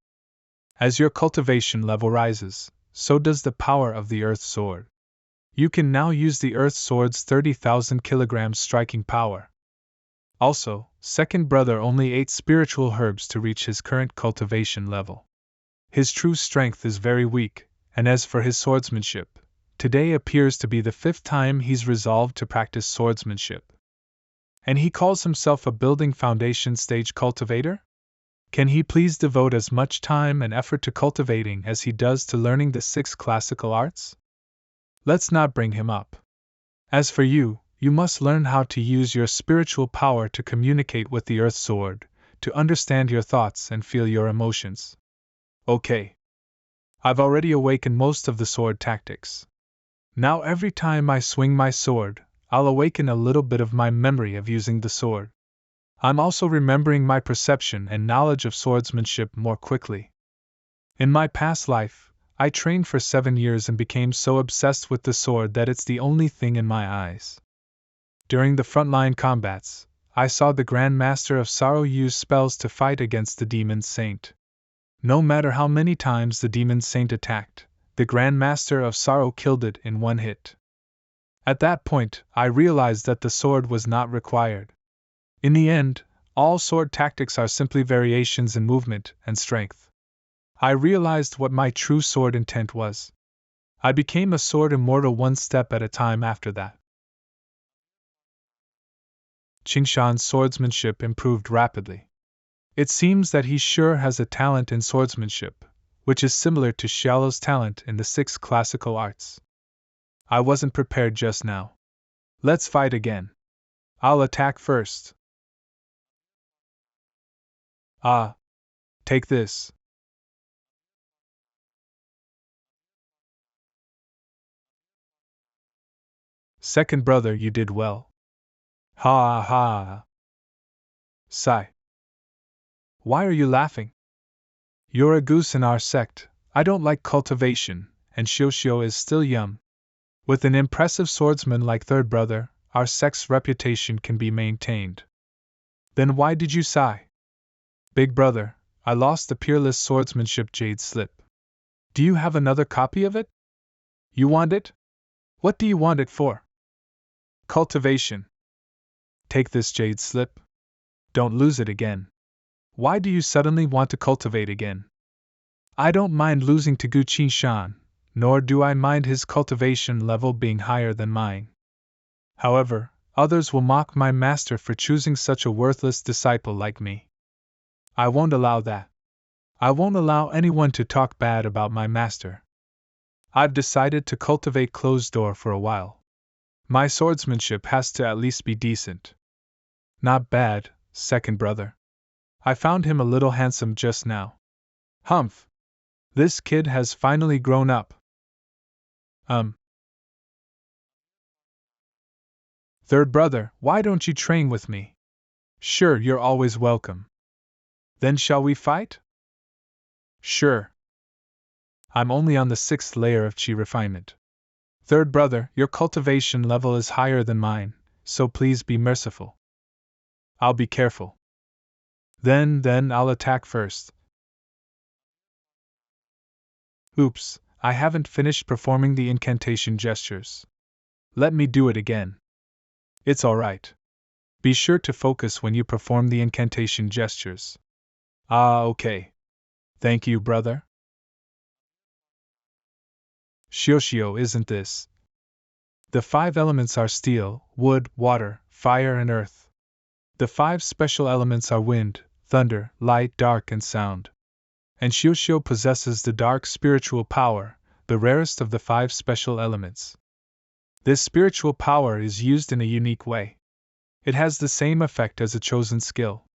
As your cultivation level rises, so does the power of the Earth Sword. You can now use the Earth Sword's 30,000 kilograms striking power. Also, second brother only ate spiritual herbs to reach his current cultivation level. His true strength is very weak, and as for his swordsmanship, today appears to be the 5th time he's resolved to practice swordsmanship. And he calls himself a building foundation stage cultivator? Can he please devote as much time and effort to cultivating as he does to learning the 6 classical arts? Let's not bring him up. As for you, you must learn how to use your spiritual power to communicate with the Earth Sword, to understand your thoughts and feel your emotions. Okay. I've already awakened most of the sword tactics. Now every time I swing my sword, I'll awaken a little bit of my memory of using the sword. I'm also remembering my perception and knowledge of swordsmanship more quickly. In my past life, I trained for 7 years and became so obsessed with the sword that it's the only thing in my eyes. During the frontline combats, I saw the Grand Master of Sorrow use spells to fight against the Demon Saint. No matter how many times the Demon Saint attacked, the Grand Master of Sorrow killed it in one hit. At that point, I realized that the sword was not required. In the end, all sword tactics are simply variations in movement and strength. I realized what my true sword intent was. I became a sword immortal one step at a time after that. Qingshan's swordsmanship improved rapidly. It seems that he sure has a talent in swordsmanship, which is similar to Xiaolo's talent in the 6 classical arts. I wasn't prepared just now. Let's fight again. I'll attack first. Ah. Take this. Second brother, you did well. Ha ha. Sigh. Why are you laughing? You're a goose in our sect. I don't like cultivation, and Xiuxiu is still young. With an impressive swordsman like third brother, our sect's reputation can be maintained. Then why did you sigh? Big brother, I lost the peerless swordsmanship jade slip. Do you have another copy of it? You want it? What do you want it for? Cultivation. Take this jade slip. Don't lose it again. Why do you suddenly want to cultivate again? I don't mind losing to Gu Qingshan, nor do I mind his cultivation level being higher than mine. However, others will mock my master for choosing such a worthless disciple like me. I won't allow that. I won't allow anyone to talk bad about my master. I've decided to cultivate closed door for a while. My swordsmanship has to at least be decent. Not bad, second brother. I found him a little handsome just now. Humph. This kid has finally grown up. Third brother, why don't you train with me? Sure, you're always welcome. Then shall we fight? Sure. I'm only on the 6th layer of chi refinement. Third brother, your cultivation level is higher than mine, so please be merciful. I'll be careful. Then I'll attack first. Oops, I haven't finished performing the incantation gestures. Let me do it again. It's alright. Be sure to focus when you perform the incantation gestures. Ah, okay. Thank you, brother. Shioshio, isn't this? The 5 elements are steel, wood, water, fire, and earth. The 5 special elements are wind, thunder, light, dark, and sound. And Shioshio possesses the dark spiritual power, the rarest of the 5 special elements. This spiritual power is used in a unique way. It has the same effect as a chosen skill.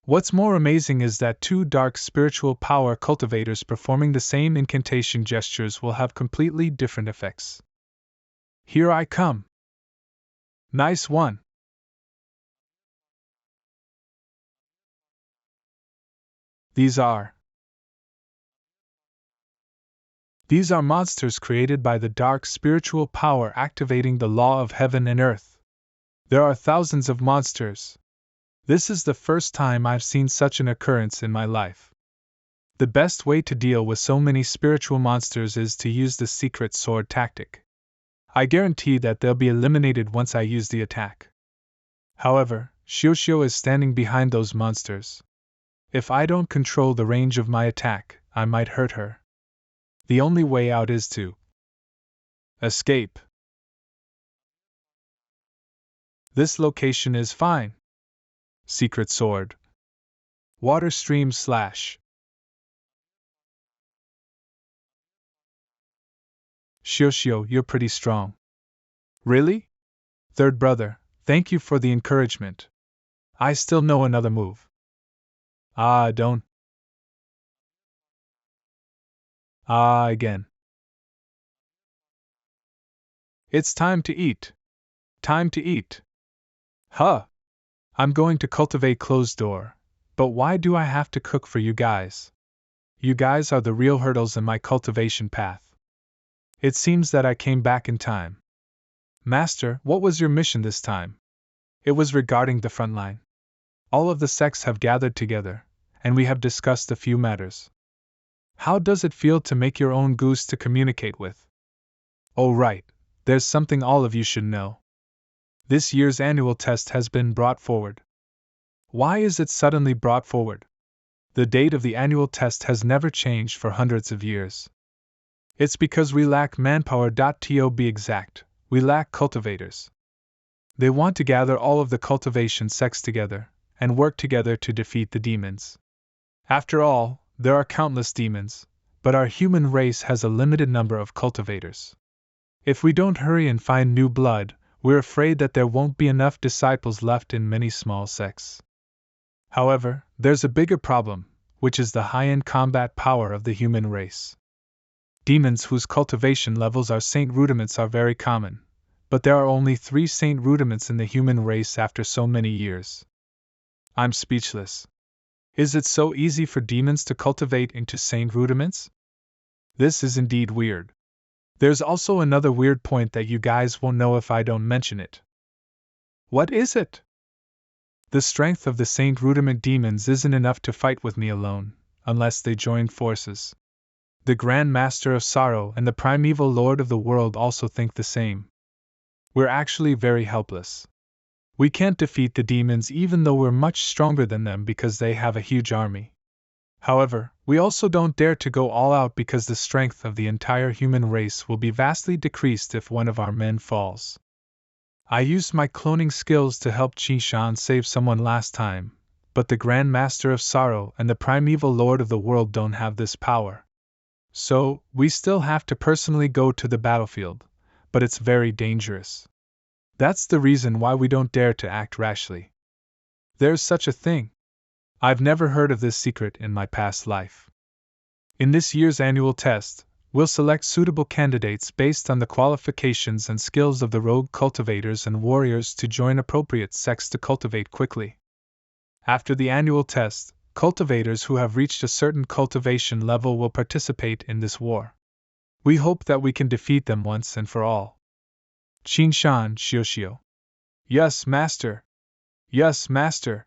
What's more amazing is that 2 dark spiritual power cultivators performing the same incantation gestures will have completely different effects. Here I come. Nice one. These are monsters created by the dark spiritual power activating the law of heaven and earth. There are thousands of monsters. This is the first time I've seen such an occurrence in my life. The best way to deal with so many spiritual monsters is to use the secret sword tactic. I guarantee that they'll be eliminated once I use the attack. However, Shioshio is standing behind those monsters. If I don't control the range of my attack, I might hurt her. The only way out is to escape. This location is fine. Secret sword. Water stream slash. Shioshio, you're pretty strong. Really? Third brother, thank you for the encouragement. I still know another move. Don't. Again. It's time to eat. Time to eat. Huh. I'm going to cultivate closed door, but why do I have to cook for you guys? You guys are the real hurdles in my cultivation path. It seems that I came back in time. Master, what was your mission this time? It was regarding the front line. All of the sects have gathered together, and we have discussed a few matters. How does it feel to make your own goose to communicate with? Oh right, there's something all of you should know. This year's annual test has been brought forward. Why is it suddenly brought forward? The date of the annual test has never changed for hundreds of years. It's because we lack manpower. To be exact, we lack cultivators. They want to gather all of the cultivation sects together and work together to defeat the demons. After all, there are countless demons, but our human race has a limited number of cultivators. If we don't hurry and find new blood, we're afraid that there won't be enough disciples left in many small sects. However, there's a bigger problem, which is the high-end combat power of the human race. Demons whose cultivation levels are saint rudiments are very common, but there are only 3 saint rudiments in the human race after so many years. I'm speechless. Is it so easy for demons to cultivate into saint rudiments? This is indeed weird. There's also another weird point that you guys won't know if I don't mention it. What is it? The strength of the Saint Rudiment demons isn't enough to fight with me alone, unless they join forces. The Grand Master of Sorrow and the Primeval Lord of the World also think the same. We're actually very helpless. We can't defeat the demons even though we're much stronger than them because they have a huge army. However, we also don't dare to go all out because the strength of the entire human race will be vastly decreased if one of our men falls. I used my cloning skills to help Qi-Shan save someone last time, but the Grand Master of Sorrow and the Primeval Lord of the World don't have this power. So, we still have to personally go to the battlefield, but it's very dangerous. That's the reason why we don't dare to act rashly. There's such a thing. I've never heard of this secret in my past life. In this year's annual test, we'll select suitable candidates based on the qualifications and skills of the rogue cultivators and warriors to join appropriate sects to cultivate quickly. After the annual test, cultivators who have reached a certain cultivation level will participate in this war. We hope that we can defeat them once and for all. Qingshan Xiuxiu. Yes, Master. Yes, Master.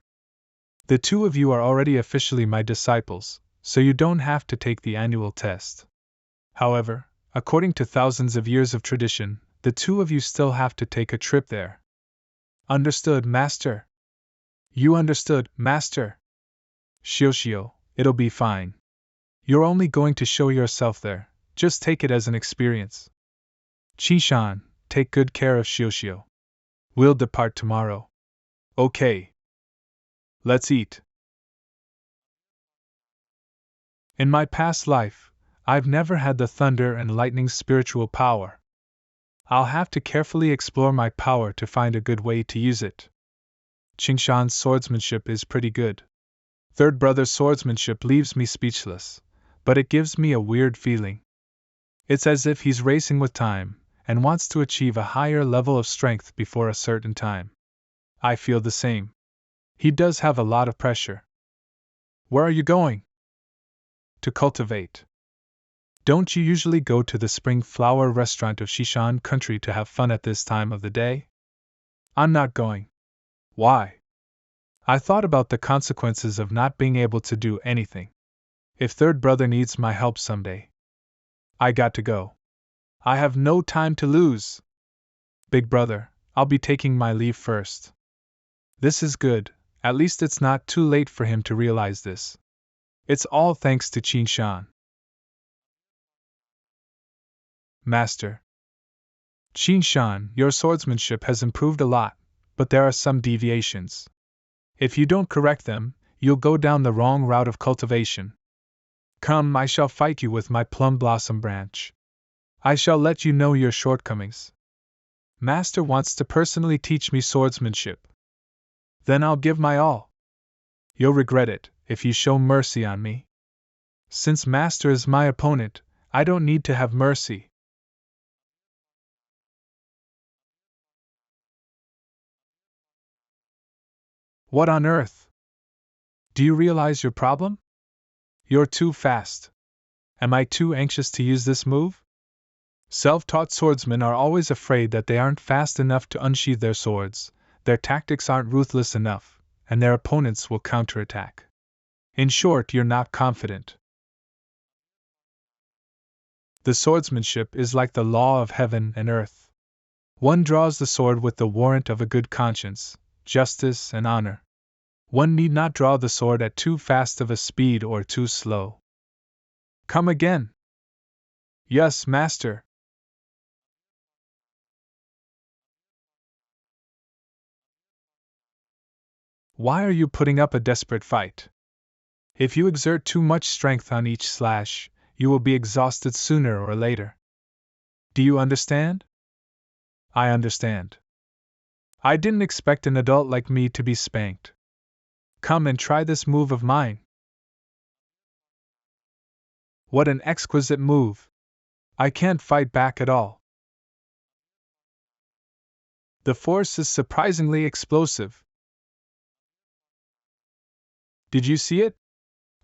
The two of you are already officially my disciples, so you don't have to take the annual test. However, according to thousands of years of tradition, the two of you still have to take a trip there. Understood, Master? You understood, Master? Xiuxiu, it'll be fine. You're only going to show yourself there, just take it as an experience. Qingshan, take good care of Xiuxiu. We'll depart tomorrow. Okay. Let's eat. In my past life, I've never had the thunder and lightning's spiritual power. I'll have to carefully explore my power to find a good way to use it. Qingshan's swordsmanship is pretty good. Third brother's swordsmanship leaves me speechless, but it gives me a weird feeling. It's as if he's racing with time, and wants to achieve a higher level of strength before a certain time. I feel the same. He does have a lot of pressure. Where are you going? To cultivate. Don't you usually go to the spring flower restaurant of Shishan country to have fun at this time of the day? I'm not going. Why? I thought about the consequences of not being able to do anything. If third brother needs my help someday, I got to go. I have no time to lose. Big brother, I'll be taking my leave first. This is good, at least it's not too late for him to realize this. It's all thanks to Qingshan. Master. Qingshan, your swordsmanship has improved a lot, but there are some deviations. If you don't correct them, you'll go down the wrong route of cultivation. Come, I shall fight you with my plum blossom branch. I shall let you know your shortcomings. Master wants to personally teach me swordsmanship. Then I'll give my all. You'll regret it if you show mercy on me. Since Master is my opponent, I don't need to have mercy. What on earth? Do you realize your problem? You're too fast. Am I too anxious to use this move? Self-taught swordsmen are always afraid that they aren't fast enough to unsheath their swords, their tactics aren't ruthless enough, and their opponents will counterattack. In short, you're not confident. The swordsmanship is like the law of heaven and earth. One draws the sword with the warrant of a good conscience, justice, and honor. One need not draw the sword at too fast of a speed or too slow. Come again. Yes, Master. Why are you putting up a desperate fight? If you exert too much strength on each slash, you will be exhausted sooner or later. Do you understand? I understand. I didn't expect an adult like me to be spanked. Come and try this move of mine. What an exquisite move! I can't fight back at all. The force is surprisingly explosive. Did you see it?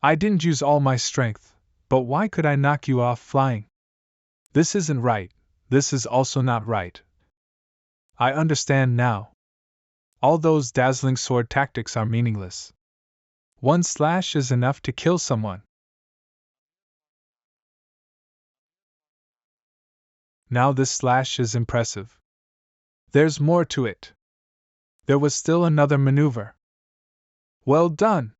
I didn't use all my strength, but why could I knock you off flying? This isn't right, this is also not right. I understand now. All those dazzling sword tactics are meaningless. One slash is enough to kill someone. Now this slash is impressive. There's more to it. There was still another maneuver. Well done!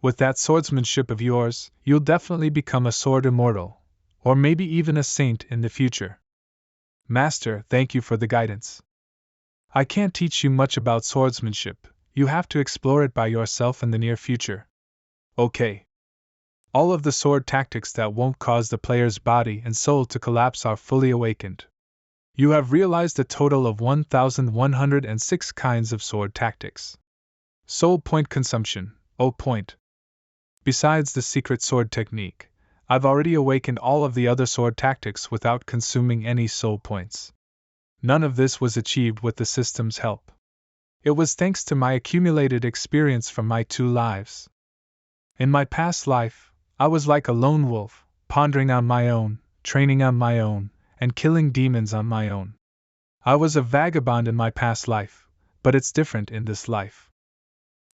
With that swordsmanship of yours, you'll definitely become a sword immortal, or maybe even a saint in the future. Master, thank you for the guidance. I can't teach you much about swordsmanship, you have to explore it by yourself in the near future. Okay. All of the sword tactics that won't cause the player's body and soul to collapse are fully awakened. You have realized a total of 1,106 kinds of sword tactics. Soul point consumption, point. Besides the secret sword technique, I've already awakened all of the other sword tactics without consuming any soul points. None of this was achieved with the system's help. It was thanks to my accumulated experience from my 2 lives. In my past life, I was like a lone wolf, pondering on my own, training on my own, and killing demons on my own. I was a vagabond in my past life, but it's different in this life.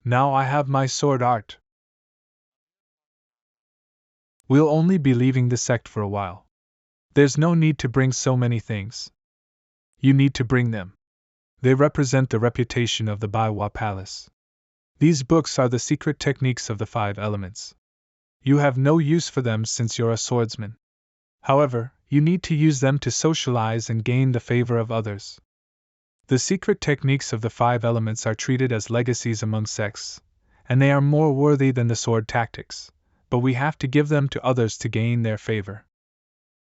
Now I have my sword art. We'll only be leaving the sect for a while. There's no need to bring so many things. You need to bring them. They represent the reputation of the Baiwa Palace. These books are the secret techniques of the 5 elements. You have no use for them since you're a swordsman. However, you need to use them to socialize and gain the favor of others. The secret techniques of the 5 elements are treated as legacies among sects, and they are more worthy than the sword tactics, but we have to give them to others to gain their favor.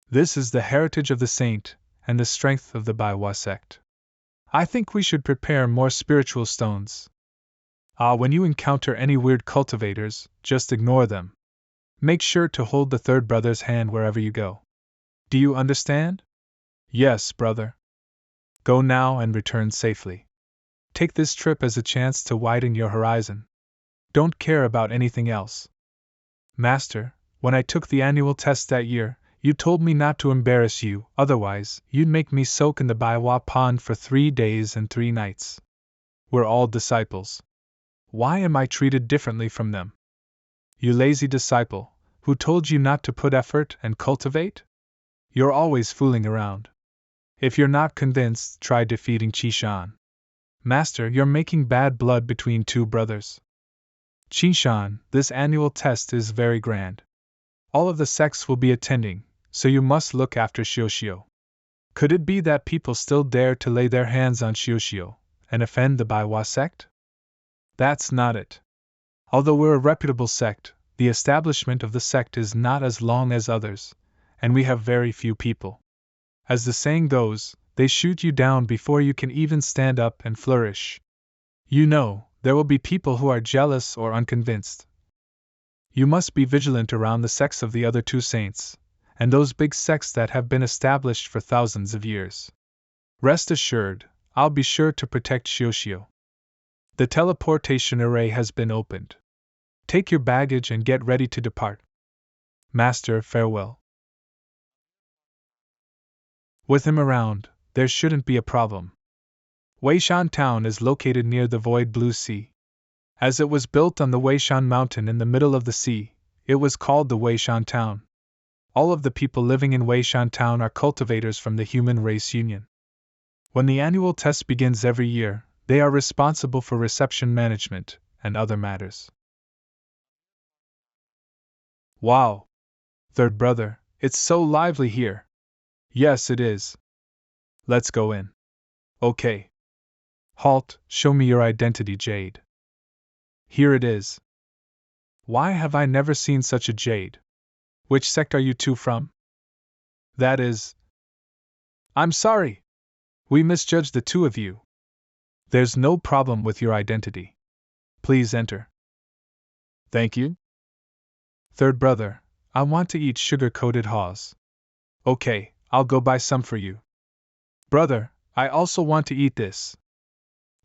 This is the heritage of the saint, and the strength of the Baiwa sect. I think we should prepare more spiritual stones. When you encounter any weird cultivators, just ignore them. Make sure to hold the third brother's hand wherever you go. Do you understand? Yes, brother. Go now and return safely. Take this trip as a chance to widen your horizon. Don't care about anything else. Master, when I took the annual test that year, you told me not to embarrass you, otherwise, you'd make me soak in the Baiwa pond for 3 days and 3 nights. We're all disciples. Why am I treated differently from them? You lazy disciple, who told you not to put effort and cultivate? You're always fooling around. If you're not convinced, try defeating Qishan. Master, you're making bad blood between 2 brothers. Qishan, this annual test is very grand. All of the sects will be attending, so you must look after Xiuxiu. Could it be that people still dare to lay their hands on Xiuxiu and offend the Baiwa sect? That's not it. Although we're a reputable sect, the establishment of the sect is not as long as others, and we have very few people. As the saying goes, they shoot you down before you can even stand up and flourish. You know, there will be people who are jealous or unconvinced. You must be vigilant around the sects of the other 2 saints, and those big sects that have been established for thousands of years. Rest assured, I'll be sure to protect Xiuxiu. The teleportation array has been opened. Take your baggage and get ready to depart. Master, farewell. With him around, there shouldn't be a problem. Weishan Town is located near the Void Blue Sea. As it was built on the Weishan Mountain in the middle of the sea, it was called the Weishan Town. All of the people living in Weishan Town are cultivators from the Human Race Union. When the annual test begins every year, they are responsible for reception management and other matters. Wow! Third brother, it's so lively here. Yes, it is. Let's go in. Okay. Halt, show me your identity, Jade. Here it is. Why have I never seen such a jade? Which sect are you 2 from? That is. I'm sorry. We misjudged the 2 of you. There's no problem with your identity. Please enter. Thank you. Third brother, I want to eat sugar-coated haws. Okay, I'll go buy some for you. Brother, I also want to eat this.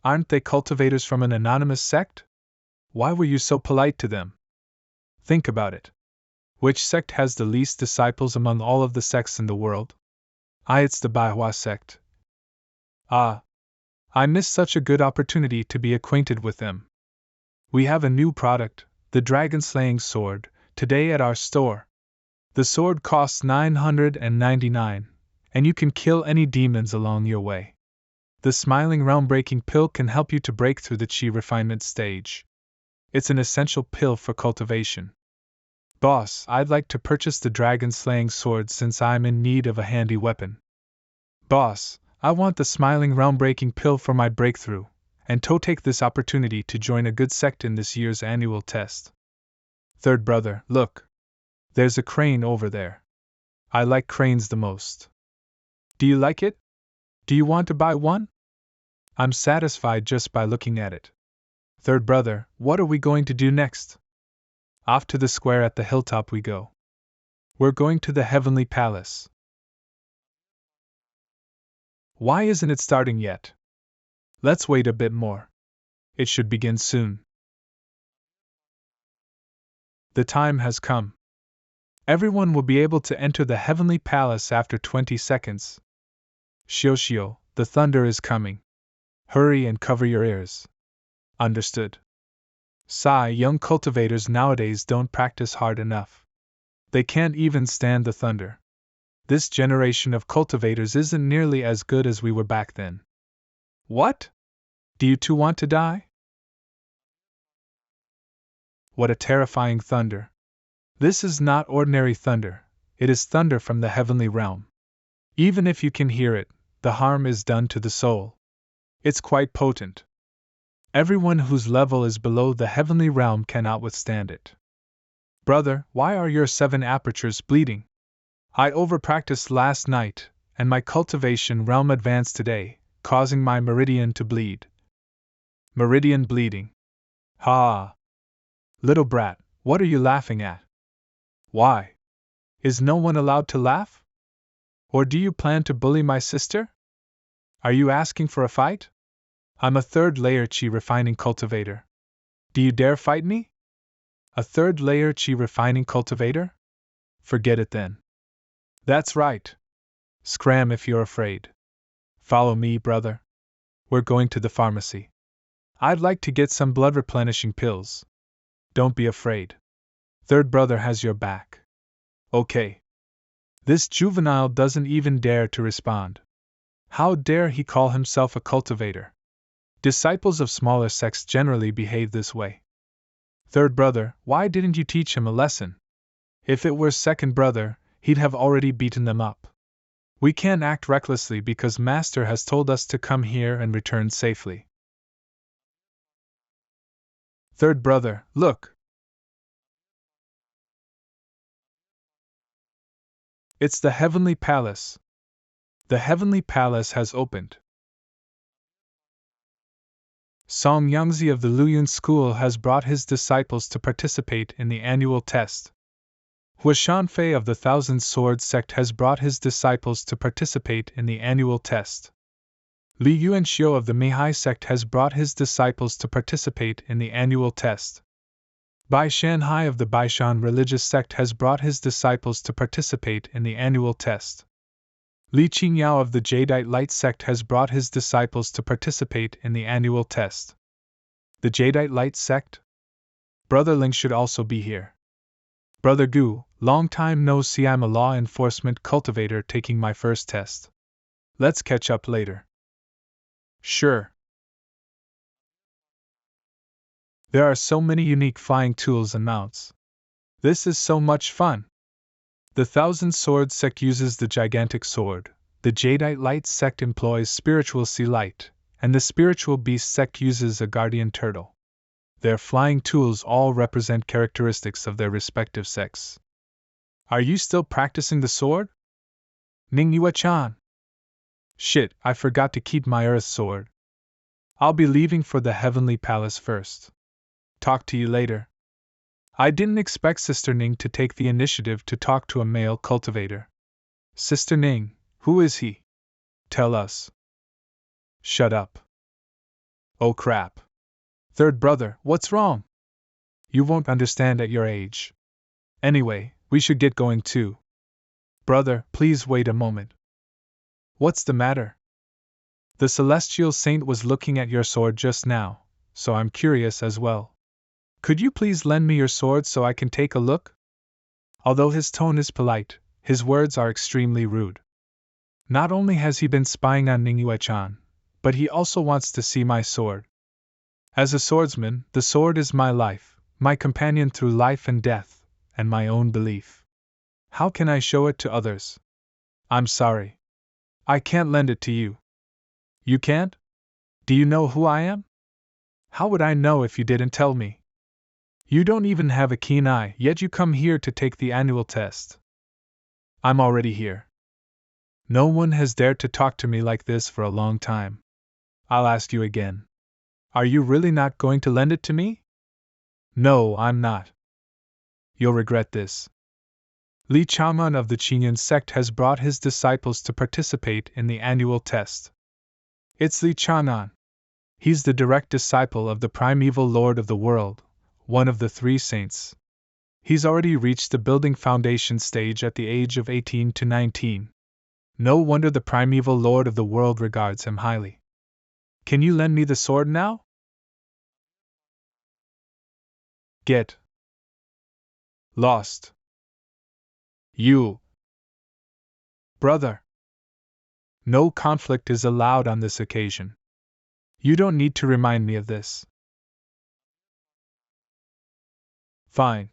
Aren't they cultivators from an anonymous sect? Why were you so polite to them? Think about it. Which sect has the least disciples among all of the sects in the world? It's the Baiwa sect. I missed such a good opportunity to be acquainted with them. We have a new product, the dragon-slaying sword, today at our store. The sword costs 999, and you can kill any demons along your way. The smiling realm-breaking pill can help you to break through the chi refinement stage. It's an essential pill for cultivation. Boss, I'd like to purchase the dragon-slaying sword since I'm in need of a handy weapon. Boss, I want the smiling realm-breaking pill for my breakthrough, and to take this opportunity to join a good sect in this year's annual test. Third brother, look. There's a crane over there. I like cranes the most. Do you like it? Do you want to buy one? I'm satisfied just by looking at it. Third brother, what are we going to do next? Off to the square at the hilltop we go. We're going to the Heavenly Palace. Why isn't it starting yet? Let's wait a bit more. It should begin soon. The time has come. Everyone will be able to enter the heavenly palace after 20 seconds. Shio, the thunder is coming. Hurry and cover your ears. Understood. Sigh, young cultivators nowadays don't practice hard enough. They can't even stand the thunder. This generation of cultivators isn't nearly as good as we were back then. What? Do you two want to die? What a terrifying thunder. This is not ordinary thunder, it is thunder from the heavenly realm. Even if you can hear it, the harm is done to the soul. It's quite potent. Everyone whose level is below the heavenly realm cannot withstand it. Brother, why are your 7 apertures bleeding? I overpracticed last night, and my cultivation realm advanced today, causing my meridian to bleed. Meridian bleeding. Ha! Little brat, what are you laughing at? Why? Is no one allowed to laugh? Or do you plan to bully my sister? Are you asking for a fight? I'm a 3rd layer chi refining cultivator. Do you dare fight me? A 3rd layer chi refining cultivator? Forget it then. That's right. Scram if you're afraid. Follow me, brother. We're going to the pharmacy. I'd like to get some blood replenishing pills. Don't be afraid. 3rd brother has your back. Okay. This juvenile doesn't even dare to respond. How dare he call himself a cultivator? Disciples of smaller sects generally behave this way. 3rd brother, why didn't you teach him a lesson? If it were 2nd brother, he'd have already beaten them up. We can't act recklessly because Master has told us to come here and return safely. 3rd brother, look! It's the heavenly palace. The heavenly palace has opened. Song Yangzi of the Luyun school has brought his disciples to participate in the annual test. Hua Shanfei of the Thousand Swords sect has brought his disciples to participate in the annual test. Li Yuanxiu of the Meihai sect has brought his disciples to participate in the annual test. Bai Shanhai of the Baishan religious sect has brought his disciples to participate in the annual test. Li Qingyao of the Jadeite Light sect has brought his disciples to participate in the annual test. The Jadeite Light sect? Brother Ling should also be here. Brother Gu, long time no see, I'm a law enforcement cultivator taking my first test. Let's catch up later. Sure. There are so many unique flying tools and mounts. This is so much fun. The Thousand Swords sect uses the gigantic sword, the Jadeite Light sect employs spiritual sea light, and the Spiritual Beast sect uses a guardian turtle. Their flying tools all represent characteristics of their respective sects. Are you still practicing the sword? Ningyue-chan. Shit, I forgot to keep my earth sword. I'll be leaving for the heavenly palace first. Talk to you later. I didn't expect Sister Ning to take the initiative to talk to a male cultivator. Sister Ning, who is he? Tell us. Shut up. Oh crap. 3rd brother, what's wrong? You won't understand at your age. Anyway, we should get going too. Brother, please wait a moment. What's the matter? The celestial saint was looking at your sword just now, so I'm curious as well. Could you please lend me your sword so I can take a look? Although his tone is polite, his words are extremely rude. Not only has he been spying on Ningyue-chan, but he also wants to see my sword. As a swordsman, the sword is my life, my companion through life and death, and my own belief. How can I show it to others? I'm sorry. I can't lend it to you. You can't? Do you know who I am? How would I know if you didn't tell me? You don't even have a keen eye, yet you come here to take the annual test. I'm already here. No one has dared to talk to me like this for a long time. I'll ask you again. Are you really not going to lend it to me? No, I'm not. You'll regret this. Li Chaman of the Qinyan sect has brought his disciples to participate in the annual test. It's Li Chanan. He's the direct disciple of the primeval Lord of the world, one of the three saints. He's already reached the building foundation stage at the age of 18 to 19. No wonder the primeval Lord of the world regards him highly. Can you lend me the sword now? Get lost. You. Brother. No conflict is allowed on this occasion. You don't need to remind me of this. Fine.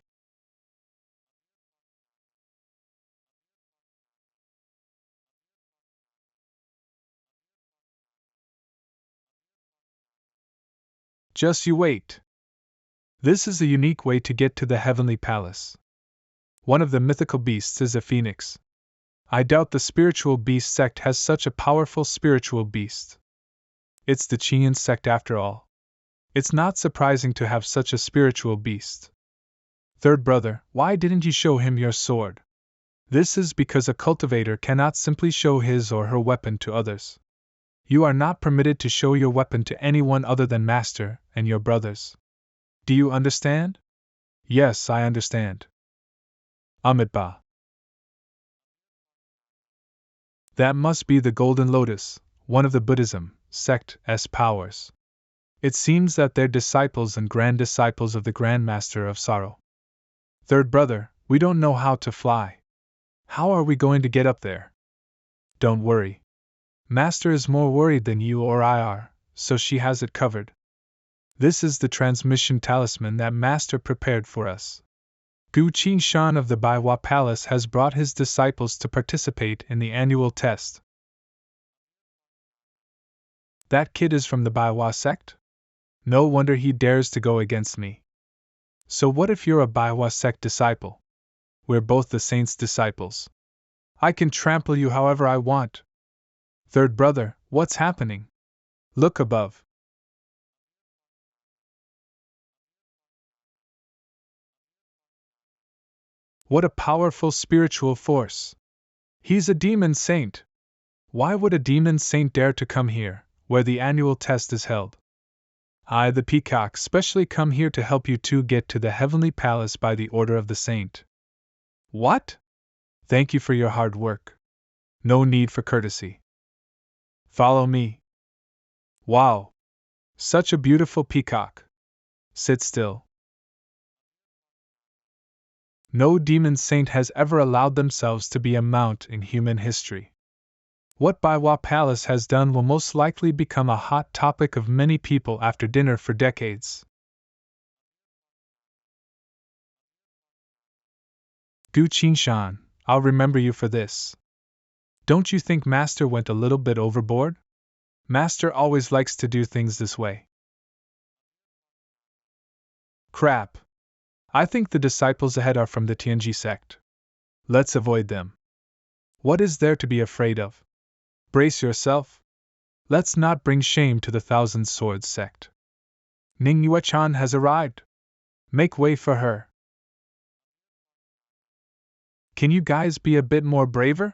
Just you wait. This is a unique way to get to the heavenly palace. One of the mythical beasts is a phoenix. I doubt the spiritual beast sect has such a powerful spiritual beast. It's the Chian sect after all. It's not surprising to have such a spiritual beast. Third brother, why didn't you show him your sword? This is because a cultivator cannot simply show his or her weapon to others. You are not permitted to show your weapon to anyone other than Master and your brothers. Do you understand? Yes, I understand. Amitabha. That must be the Golden Lotus, one of the Buddhism sect's powers. It seems that they're disciples and grand disciples of the Grand Master of Sorrow. Third brother, we don't know how to fly. How are we going to get up there? Don't worry. Master is more worried than you or I are, so she has it covered. This is the transmission talisman that Master prepared for us. Gu Qingshan of the Baiwa Palace has brought his disciples to participate in the annual test. That kid is from the Baiwa sect? No wonder he dares to go against me. So what if you're a Baiwa sect disciple? We're both the saints' disciples. I can trample you however I want. Third brother, what's happening? Look above. What a powerful spiritual force! He's a demon saint. Why would a demon saint dare to come here, where the annual test is held? I, the peacock, specially come here to help you two get to the heavenly palace by the order of the saint. What? Thank you for your hard work. No need for courtesy. Follow me. Wow! Such a beautiful peacock. Sit still. No demon saint has ever allowed themselves to be a mount in human history. What Baiwa Palace has done will most likely become a hot topic of many people after dinner for decades. Gu Qingshan, I'll remember you for this. Don't you think Master went a little bit overboard? Master always likes to do things this way. Crap. I think the disciples ahead are from the Tianji sect. Let's avoid them. What is there to be afraid of? Brace yourself. Let's not bring shame to the Thousand Swords sect. Ning Yuechan has arrived. Make way for her. Can you guys be a bit more braver?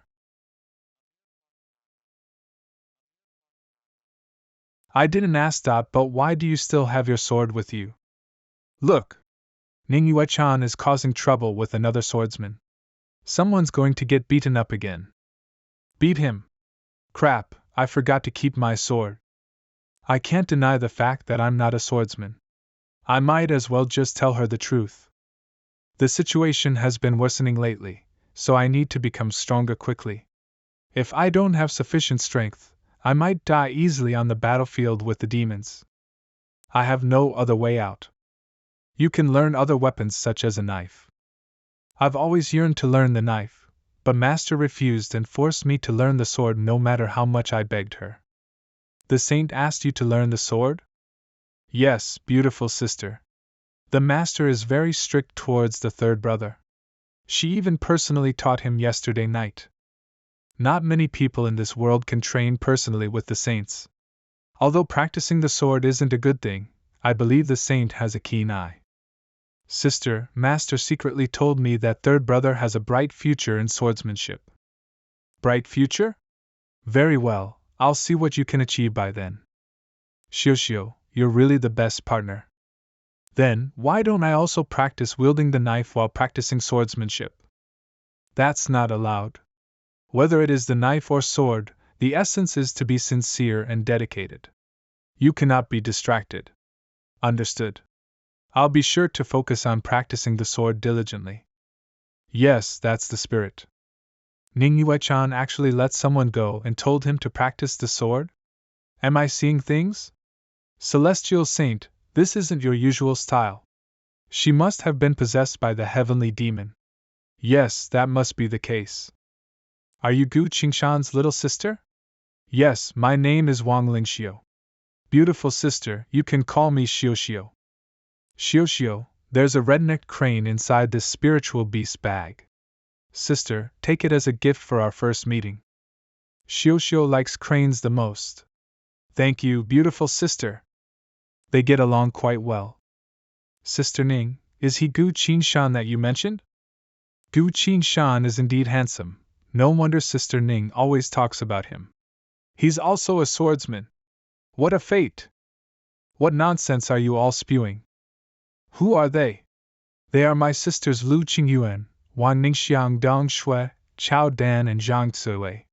I didn't ask that, but why do you still have your sword with you? Look! Ning Yuechan is causing trouble with another swordsman. Someone's going to get beaten up again. Beat him! Crap, I forgot to keep my sword. I can't deny the fact that I'm not a swordsman. I might as well just tell her the truth. The situation has been worsening lately, so I need to become stronger quickly. If I don't have sufficient strength, I might die easily on the battlefield with the demons. I have no other way out. You can learn other weapons such as a knife. I've always yearned to learn the knife, but Master refused and forced me to learn the sword no matter how much I begged her. The saint asked you to learn the sword? Yes, beautiful sister. The Master is very strict towards the third brother. She even personally taught him yesterday night. Not many people in this world can train personally with the saints. Although practicing the sword isn't a good thing, I believe the saint has a keen eye. Sister, Master secretly told me that third brother has a bright future in swordsmanship. Bright future? Very well, I'll see what you can achieve by then. Xiao, you're really the best partner. Then, why don't I also practice wielding the knife while practicing swordsmanship? That's not allowed. Whether it is the knife or sword, the essence is to be sincere and dedicated. You cannot be distracted. Understood. I'll be sure to focus on practicing the sword diligently. Yes, that's the spirit. Ning Yue-chan actually let someone go and told him to practice the sword? Am I seeing things? Celestial Saint, this isn't your usual style. She must have been possessed by the heavenly demon. Yes, that must be the case. Are you Gu Qingshan's little sister? Yes, my name is Wang Lingxiu. Beautiful sister, you can call me Xiao. Xiao, there's a red-necked crane inside this spiritual beast bag. Sister, take it as a gift for our first meeting. Xiao likes cranes the most. Thank you, beautiful sister. They get along quite well. Sister Ning, is he Gu Qingshan that you mentioned? Gu Qingshan is indeed handsome. No wonder Sister Ning always talks about him. He's also a swordsman. What a fate! What nonsense are you all spewing? Who are they? They are my sisters Lu Qingyuan, Wang Ningxiang Dong Shui, Chao Dan, and Zhang Tsui.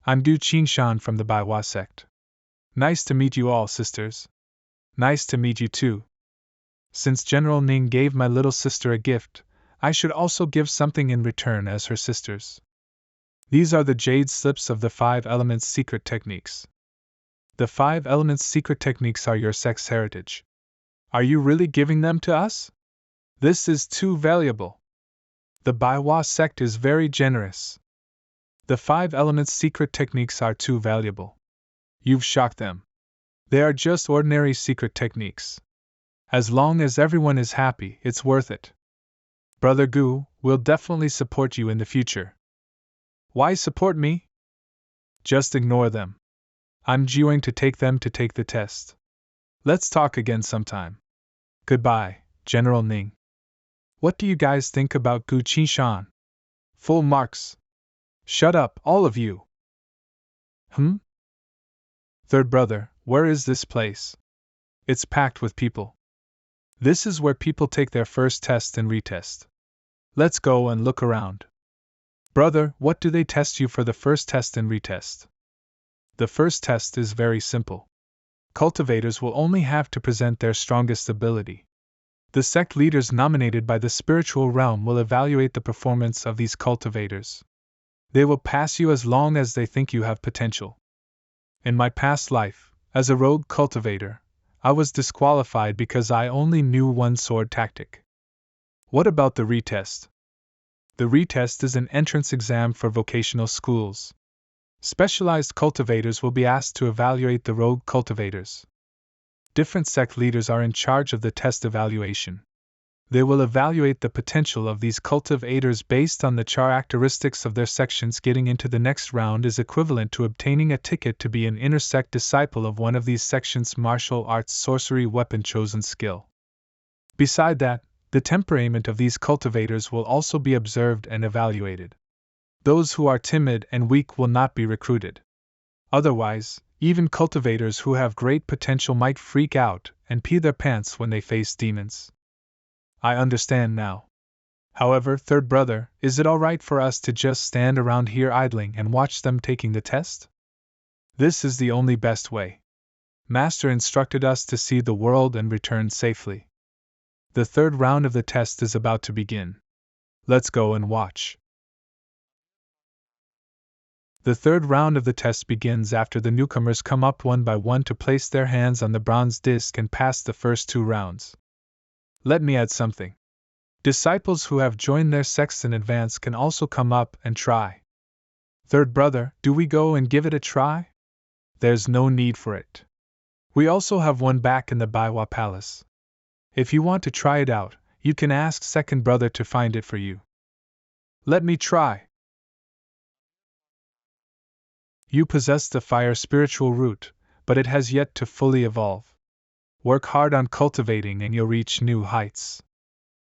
I'm Gu Qingshan from the Baiwa sect. Nice to meet you all, sisters. Nice to meet you too. Since General Ning gave my little sister a gift, I should also give something in return as her sisters. These are the jade slips of the 5 elements secret techniques. The 5 elements secret techniques are your sect's heritage. Are you really giving them to us? This is too valuable. The Baiwa sect is very generous. The 5 elements secret techniques are too valuable. You've shocked them. They are just ordinary secret techniques. As long as everyone is happy, it's worth it. Brother Gu, we'll definitely support you in the future. Why support me? Just ignore them. I'm going to take them to take the test. Let's talk again sometime. Goodbye, General Ning. What do you guys think about Gu Qingshan? Full marks. Shut up, all of you. Third brother, where is this place? It's packed with people. This is where people take their first test and retest. Let's go and look around. Brother, what do they test you for the first test and retest? The first test is very simple. Cultivators will only have to present their strongest ability. The sect leaders nominated by the spiritual realm will evaluate the performance of these cultivators. They will pass you as long as they think you have potential. In my past life, as a rogue cultivator, I was disqualified because I only knew one sword tactic. What about the retest? The retest is an entrance exam for vocational schools. Specialized cultivators will be asked to evaluate the rogue cultivators. Different sect leaders are in charge of the test evaluation. They will evaluate the potential of these cultivators based on the characteristics of their sections. Getting into the next round is equivalent to obtaining a ticket to be an intersect disciple of one of these sections' martial arts, sorcery, weapon chosen skill. Beside that, the temperament of these cultivators will also be observed and evaluated. Those who are timid and weak will not be recruited. Otherwise, even cultivators who have great potential might freak out and pee their pants when they face demons. I understand now. However, third brother, is it alright for us to just stand around here idling and watch them taking the test? This is the only best way. Master instructed us to see the world and return safely. The third round of the test is about to begin. Let's go and watch. The third round of the test begins after the newcomers come up one by one to place their hands on the bronze disc and pass the first 2 rounds. Let me add something. Disciples who have joined their sects in advance can also come up and try. Third brother, do we go and give it a try? There's no need for it. We also have one back in the Baiwa Palace. If you want to try it out, you can ask second brother to find it for you. Let me try. You possess the fire spiritual root, but it has yet to fully evolve. Work hard on cultivating and you'll reach new heights.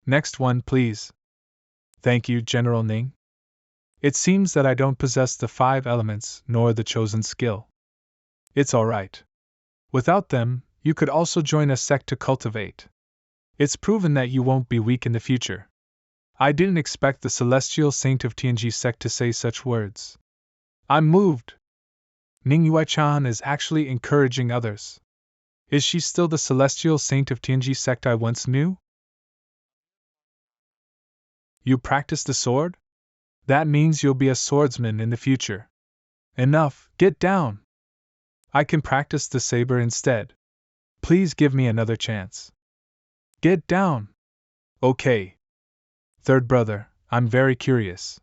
Next one, please. Thank you, General Ning. It seems that I don't possess the 5 elements nor the chosen skill. It's alright. Without them, you could also join a sect to cultivate. It's proven that you won't be weak in the future. I didn't expect the celestial saint of Tianji sect to say such words. I'm moved. Ningyue-chan is actually encouraging others. Is she still the celestial saint of Tianji sect I once knew? You practice the sword? That means you'll be a swordsman in the future. Enough, get down! I can practice the saber instead. Please give me another chance. Get down! Okay. Third brother, I'm very curious.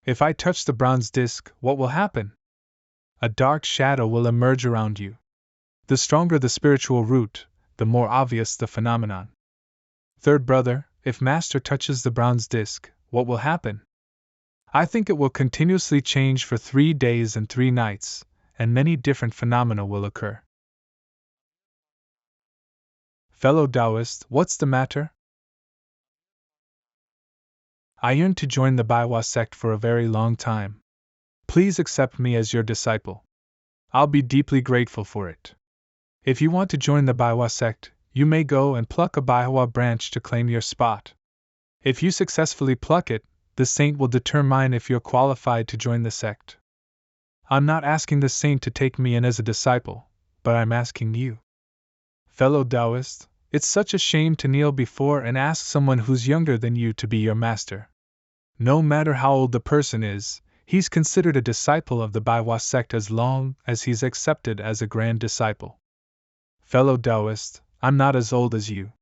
If I touch the bronze disc, what will happen? A dark shadow will emerge around you. The stronger the spiritual root, the more obvious the phenomenon. Third brother, if Master touches the bronze disc, what will happen? I think it will continuously change for 3 days and 3 nights, and many different phenomena will occur. Fellow Taoist, what's the matter? I yearn to join the Baiwa sect for a very long time. Please accept me as your disciple. I'll be deeply grateful for it. If you want to join the Baiwa sect, you may go and pluck a Baiwa branch to claim your spot. If you successfully pluck it, the saint will determine if you're qualified to join the sect. I'm not asking the saint to take me in as a disciple, but I'm asking you. Fellow Taoist, it's such a shame to kneel before and ask someone who's younger than you to be your master. No matter how old the person is, he's considered a disciple of the Baiwa sect as long as he's accepted as a grand disciple. Fellow Taoist, I'm not as old as you.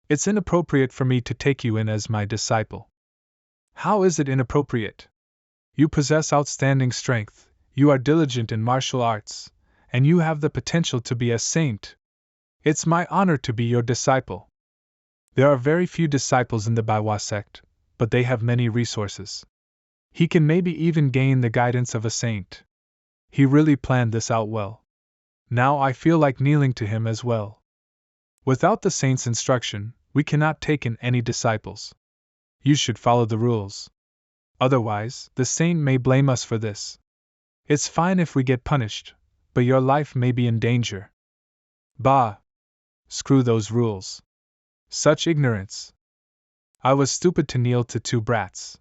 It's inappropriate for me to take you in as my disciple. How is it inappropriate? You possess outstanding strength, you are diligent in martial arts, and you have the potential to be a saint. It's my honor to be your disciple. There are very few disciples in the Baiwa sect, but they have many resources. He can maybe even gain the guidance of a saint. He really planned this out well. Now I feel like kneeling to him as well. Without the saint's instruction, we cannot take in any disciples. You should follow the rules. Otherwise, the saint may blame us for this. It's fine if we get punished, but your life may be in danger. Bah! Screw those rules. Such ignorance. I was stupid to kneel to 2 brats.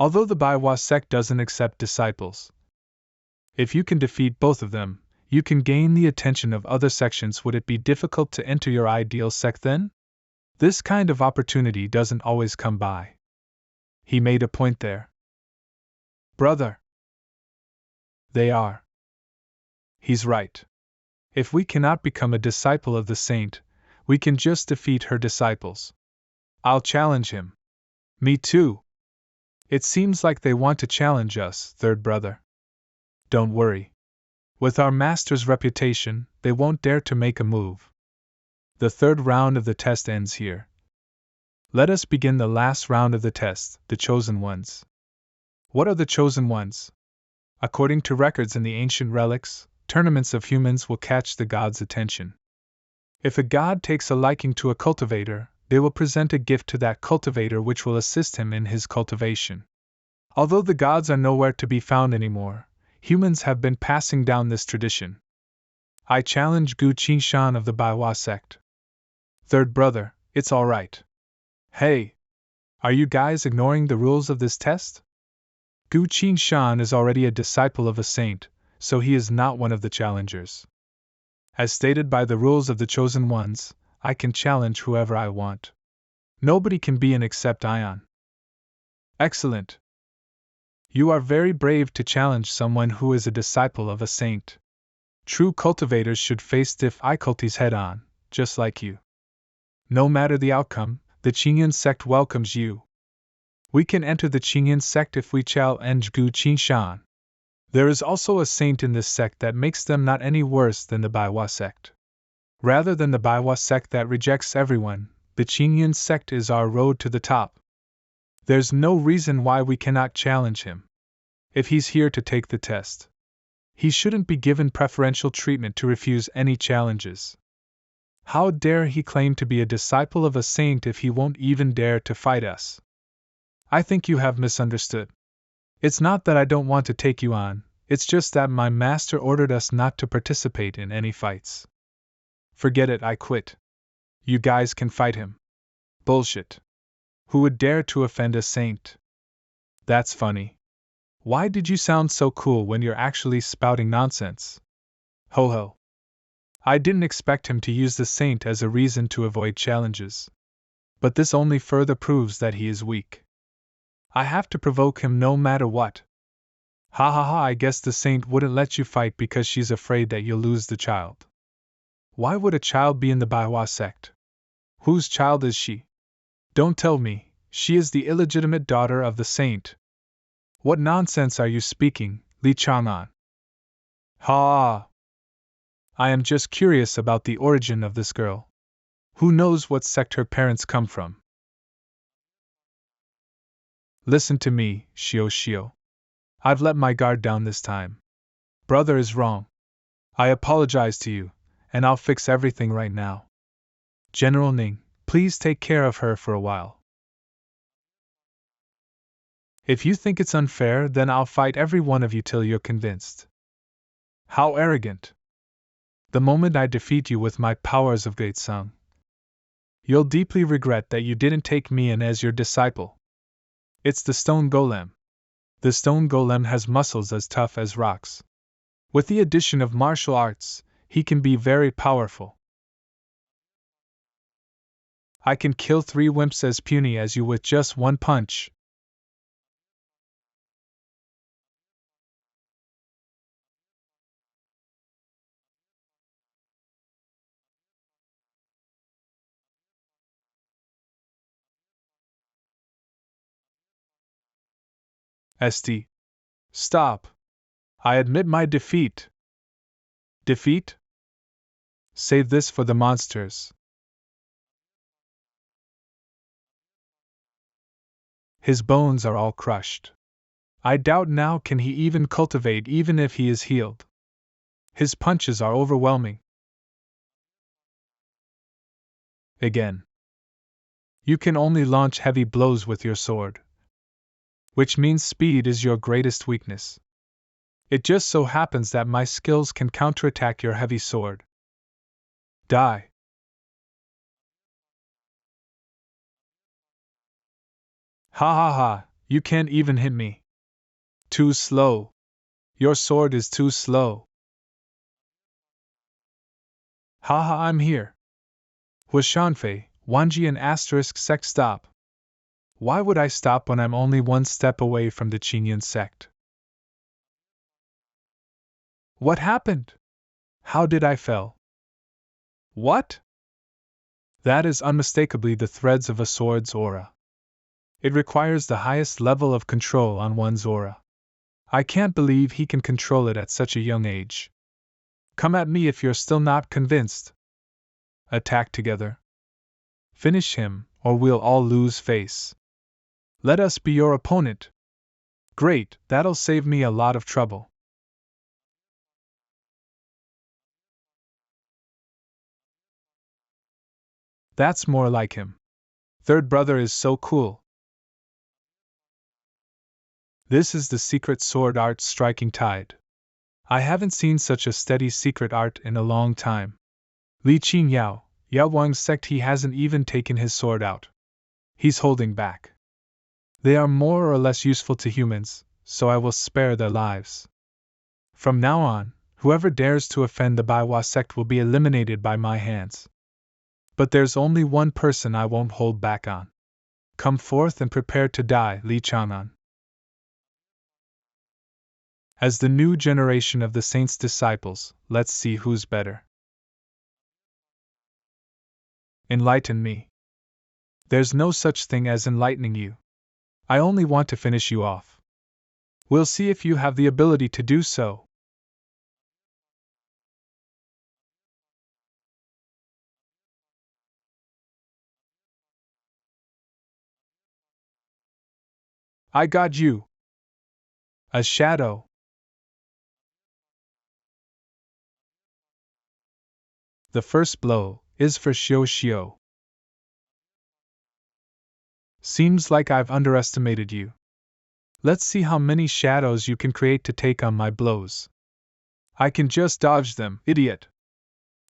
Although the Baiwa sect doesn't accept disciples, if you can defeat both of them, you can gain the attention of other sections. Would it be difficult to enter your ideal sect then? This kind of opportunity doesn't always come by. He made a point there. Brother. They are. He's right. If we cannot become a disciple of the saint, we can just defeat her disciples. I'll challenge him. Me too. It seems like they want to challenge us, third brother. Don't worry. With our master's reputation, they won't dare to make a move. The 3rd round of the test ends here. Let us begin the last round of the test, the chosen ones. What are the chosen ones? According to records in the ancient relics, tournaments of humans will catch the god's attention. If a god takes a liking to a cultivator, they will present a gift to that cultivator which will assist him in his cultivation. Although the gods are nowhere to be found anymore, humans have been passing down this tradition. I challenge Gu Qingshan of the Baiwa sect. Third brother, it's alright. Hey! Are you guys ignoring the rules of this test? Gu Qingshan is already a disciple of a saint, so he is not one of the challengers. As stated by the rules of the chosen ones, I can challenge whoever I want. Nobody can be in except Ion. Excellent. You are very brave to challenge someone who is a disciple of a saint. True cultivators should face stiff occulties head-on, just like you. No matter the outcome, the Qingyan sect welcomes you. We can enter the Qingyan sect if we challenge Gu Qingshan. There is also a saint in this sect that makes them not any worse than the Baiwa sect. Rather than the Baiwa sect that rejects everyone, the Qingyan sect is our road to the top. There's no reason why we cannot challenge him. If he's here to take the test, he shouldn't be given preferential treatment to refuse any challenges. How dare he claim to be a disciple of a saint if he won't even dare to fight us? I think you have misunderstood. It's not that I don't want to take you on, it's just that my master ordered us not to participate in any fights. Forget it, I quit. You guys can fight him. Bullshit. Who would dare to offend a saint? That's funny. Why did you sound so cool when you're actually spouting nonsense? Ho ho. I didn't expect him to use the saint as a reason to avoid challenges. But this only further proves that he is weak. I have to provoke him no matter what. Ha ha ha, I guess the saint wouldn't let you fight because she's afraid that you'll lose the child. Why would a child be in the Manhwa sect? Whose child is she? Don't tell me, she is the illegitimate daughter of the saint. What nonsense are you speaking, Li Chang'an? Ha! I am just curious about the origin of this girl. Who knows what sect her parents come from? Listen to me, Shio. I've let my guard down this time. Brother is wrong. I apologize to you, and I'll fix everything right now. General Ning, please take care of her for a while. If you think it's unfair, then I'll fight every one of you till you're convinced. How arrogant! The moment I defeat you with my powers of Great Sung, you'll deeply regret that you didn't take me in as your disciple. It's the stone golem. The stone golem has muscles as tough as rocks. With the addition of martial arts, he can be very powerful. I can kill 3 wimps as puny as you with just one punch. St. Stop. I admit my defeat. Defeat? Save this for the monsters. His bones are all crushed. I doubt now can he even cultivate even if he is healed. His punches are overwhelming. Again. You can only launch heavy blows with your sword. Which means speed is your greatest weakness. It just so happens that my skills can counterattack your heavy sword. Die. Ha ha ha, you can't even hit me. Too slow. Your sword is too slow. Ha ha, I'm here. Shanfei, Wanji and asterisk sect stop. Why would I stop when I'm only one step away from the Qingyan sect? What happened? How did I fell? What? That is unmistakably the threads of a sword's aura. It requires the highest level of control on one's aura. I can't believe he can control it at such a young age. Come at me if you're still not convinced. Attack together. Finish him, or we'll all lose face. Let us be your opponent. Great, that'll save me a lot of trouble. That's more like him. Third brother is so cool. This is the secret sword art striking tide. I haven't seen such a steady secret art in a long time. Li Qing Yao, Yao Wang's sect, he hasn't even taken his sword out. He's holding back. They are more or less useful to humans, so I will spare their lives. From now on, whoever dares to offend the Baiwa sect will be eliminated by my hands. But there's only one person I won't hold back on. Come forth and prepare to die, Li Chang'an. As the new generation of the saint's disciples, let's see who's better. Enlighten me. There's no such thing as enlightening you. I only want to finish you off. We'll see if you have the ability to do so. I got you. A shadow. The first blow is for Shio. Seems like I've underestimated you. Let's see how many shadows you can create to take on my blows. I can just dodge them, idiot.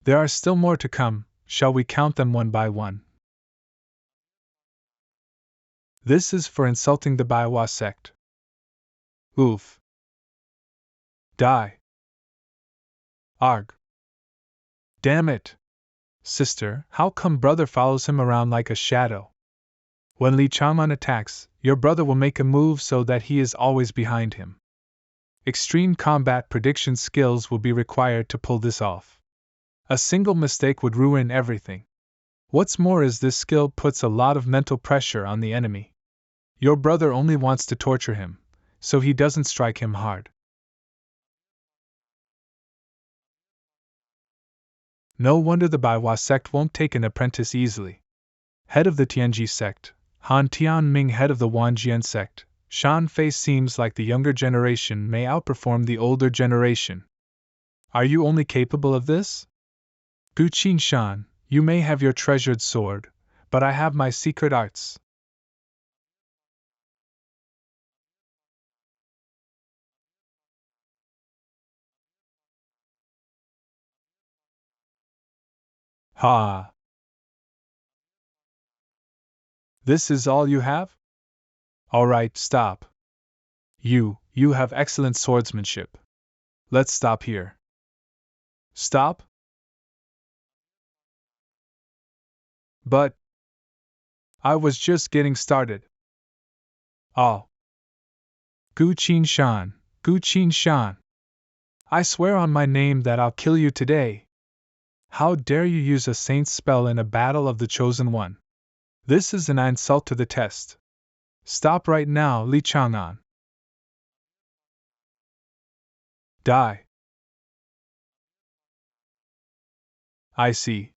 There are still more to come, shall we count them one by one? This is for insulting the Manhwa sect. Oof. Die. Arg. Damn it. Sister, how come brother follows him around like a shadow? When Lee Changman attacks, your brother will make a move so that he is always behind him. Extreme combat prediction skills will be required to pull this off. A single mistake would ruin everything. What's more is this skill puts a lot of mental pressure on the enemy. Your brother only wants to torture him, so he doesn't strike him hard. No wonder the Manhwa sect won't take an apprentice easily. Head of the Tianji sect, Han Tianming head of the Wanjian sect, Shan Fei seems like the younger generation may outperform the older generation. Are you only capable of this? Gu Qin Shan, you may have your treasured sword, but I have my secret arts. Ha! This is all you have? All right, stop. You have excellent swordsmanship. Let's stop here. Stop? But I was just getting started. Oh. Gu Qin Shan, Gu Qin Shan. I swear on my name that I'll kill you today. How dare you use a saint's spell in a battle of the chosen one? This is an insult to the test. Stop right now, Li Chang'an. Die. I see.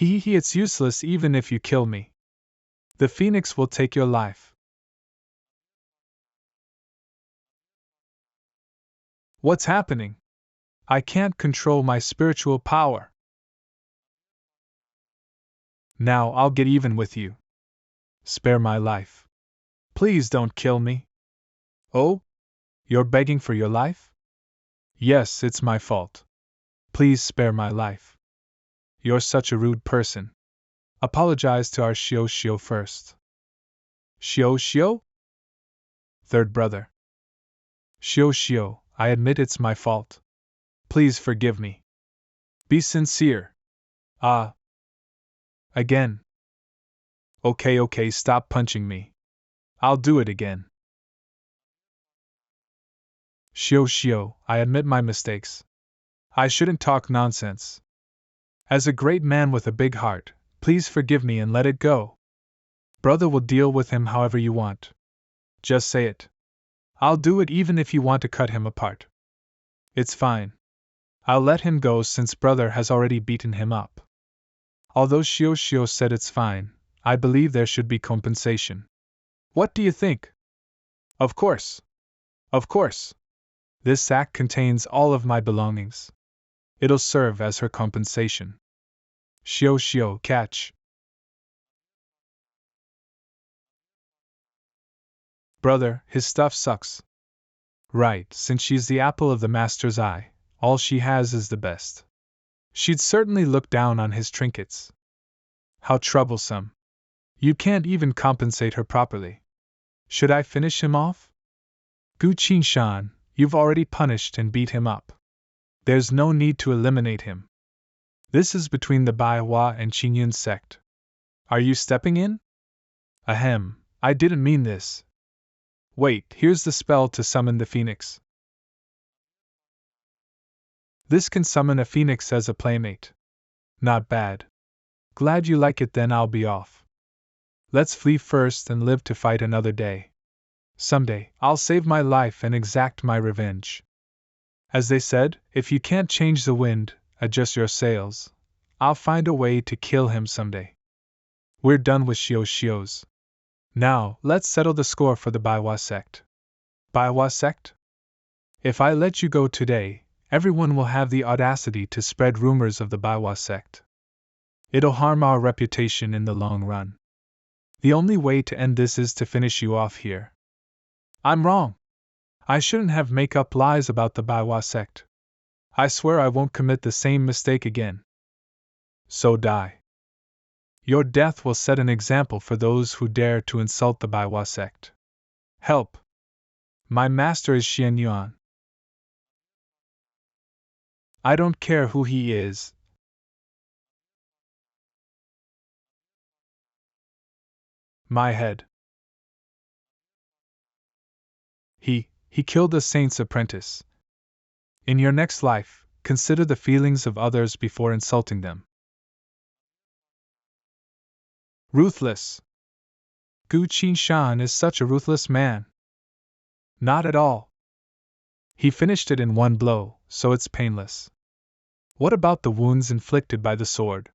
It's useless even if you kill me. The phoenix will take your life. What's happening? I can't control my spiritual power. Now I'll get even with you. Spare my life. Please don't kill me. Oh? You're begging for your life? Yes, it's my fault. Please spare my life. You're such a rude person. Apologize to our Xiao first. Xiao? Third brother. Xiao, I admit it's my fault. Please forgive me. Be sincere. Ah. Again. Okay, stop punching me. I'll do it again. Xiao, I admit my mistakes. I shouldn't talk nonsense. As a great man with a big heart, please forgive me and let it go. Brother will deal with him however you want. Just say it. I'll do it even if you want to cut him apart. It's fine. I'll let him go since brother has already beaten him up. Although Xiao said it's fine, I believe there should be compensation. What do you think? Of course. Of course. This sack contains all of my belongings. It'll serve as her compensation. Xiao, catch. Brother, his stuff sucks. Right, since she's the apple of the master's eye, all she has is the best. She'd certainly look down on his trinkets. How troublesome. You can't even compensate her properly. Should I finish him off? Gu Qin Shan, you've already punished and beat him up. There's no need to eliminate him. This is between the Manhwa and Qingyun sect. Are you stepping in? Ahem, I didn't mean this. Wait, here's the spell to summon the phoenix. This can summon a phoenix as a playmate. Not bad. Glad you like it, then I'll be off. Let's flee first and live to fight another day. Someday, I'll save my life and exact my revenge. As they said, if you can't change the wind, adjust your sails. I'll find a way to kill him someday. We're done with Xiaos. Now, let's settle the score for the Manhwa sect. Manhwa sect? If I let you go today, everyone will have the audacity to spread rumors of the Manhwa sect. It'll harm our reputation in the long run. The only way to end this is to finish you off here. I'm wrong. I shouldn't have make up lies about the Baiwa sect. I swear I won't commit the same mistake again. So die. Your death will set an example for those who dare to insult the Baiwa sect. Help! My master is Xian Yuan. I don't care who he is. My head. He killed a saint's apprentice. In your next life, consider the feelings of others before insulting them. Ruthless. Gu Qinshan is such a ruthless man. Not at all. He finished it in one blow, so it's painless. What about the wounds inflicted by the sword?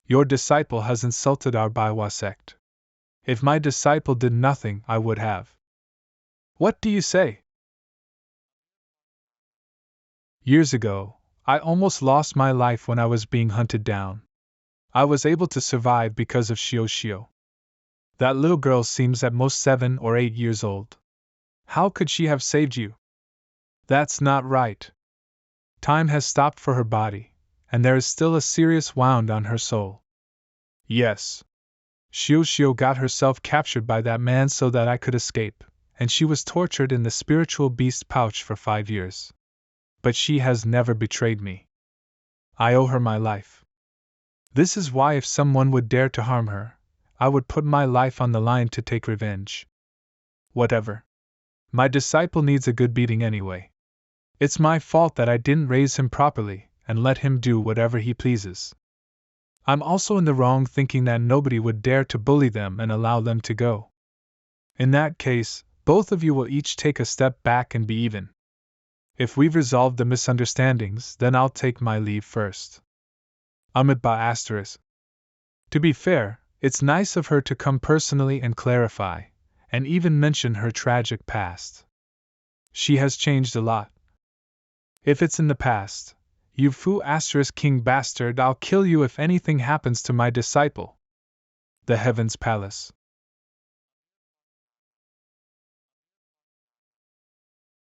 Your disciple has insulted our Baiwa sect. If my disciple did nothing, I would have. What do you say? Years ago, I almost lost my life when I was being hunted down. I was able to survive because of Xiao Xiao. That little girl seems at most 7 or 8 years old. How could she have saved you? That's not right. Time has stopped for her body, and there is still a serious wound on her soul. Yes. Xiao Xiao got herself captured by that man so that I could escape, and she was tortured in the spiritual beast pouch for 5 years. But she has never betrayed me. I owe her my life. This is why if someone would dare to harm her, I would put my life on the line to take revenge. Whatever. My disciple needs a good beating anyway. It's my fault that I didn't raise him properly and let him do whatever he pleases. I'm also in the wrong thinking that nobody would dare to bully them and allow them to go. In that case, both of you will each take a step back and be even. If we've resolved the misunderstandings, then I'll take my leave first. Amitabha *. To be fair, it's nice of her to come personally and clarify, and even mention her tragic past. She has changed a lot. If it's in the past, you Fu * king bastard, I'll kill you if anything happens to my disciple. The Heavens Palace.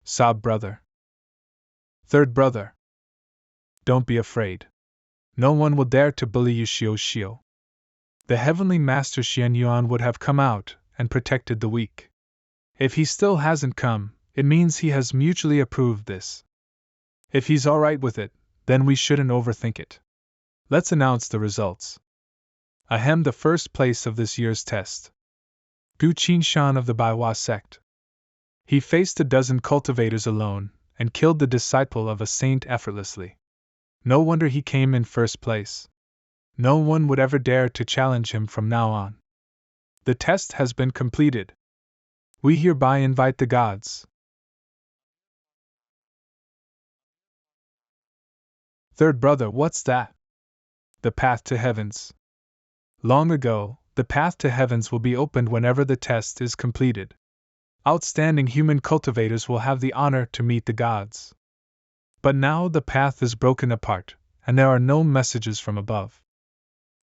Sob brother. Third brother. Don't be afraid. No one will dare to bully you, Xiao Xiao. The Heavenly Master Xian Yuan would have come out and protected the weak. If he still hasn't come, it means he has mutually approved this. If he's alright with it, then we shouldn't overthink it. Let's announce the results. Ahem, the first place of this year's test. Gu Qinshan of the Baiwa sect. He faced a dozen cultivators alone, and killed the disciple of a saint effortlessly. No wonder he came in first place. No one would ever dare to challenge him from now on. The test has been completed. We hereby invite the gods. Third brother, what's that? The path to heavens. Long ago, the path to heavens will be opened whenever the test is completed. Outstanding human cultivators will have the honor to meet the gods. But now the path is broken apart, and there are no messages from above.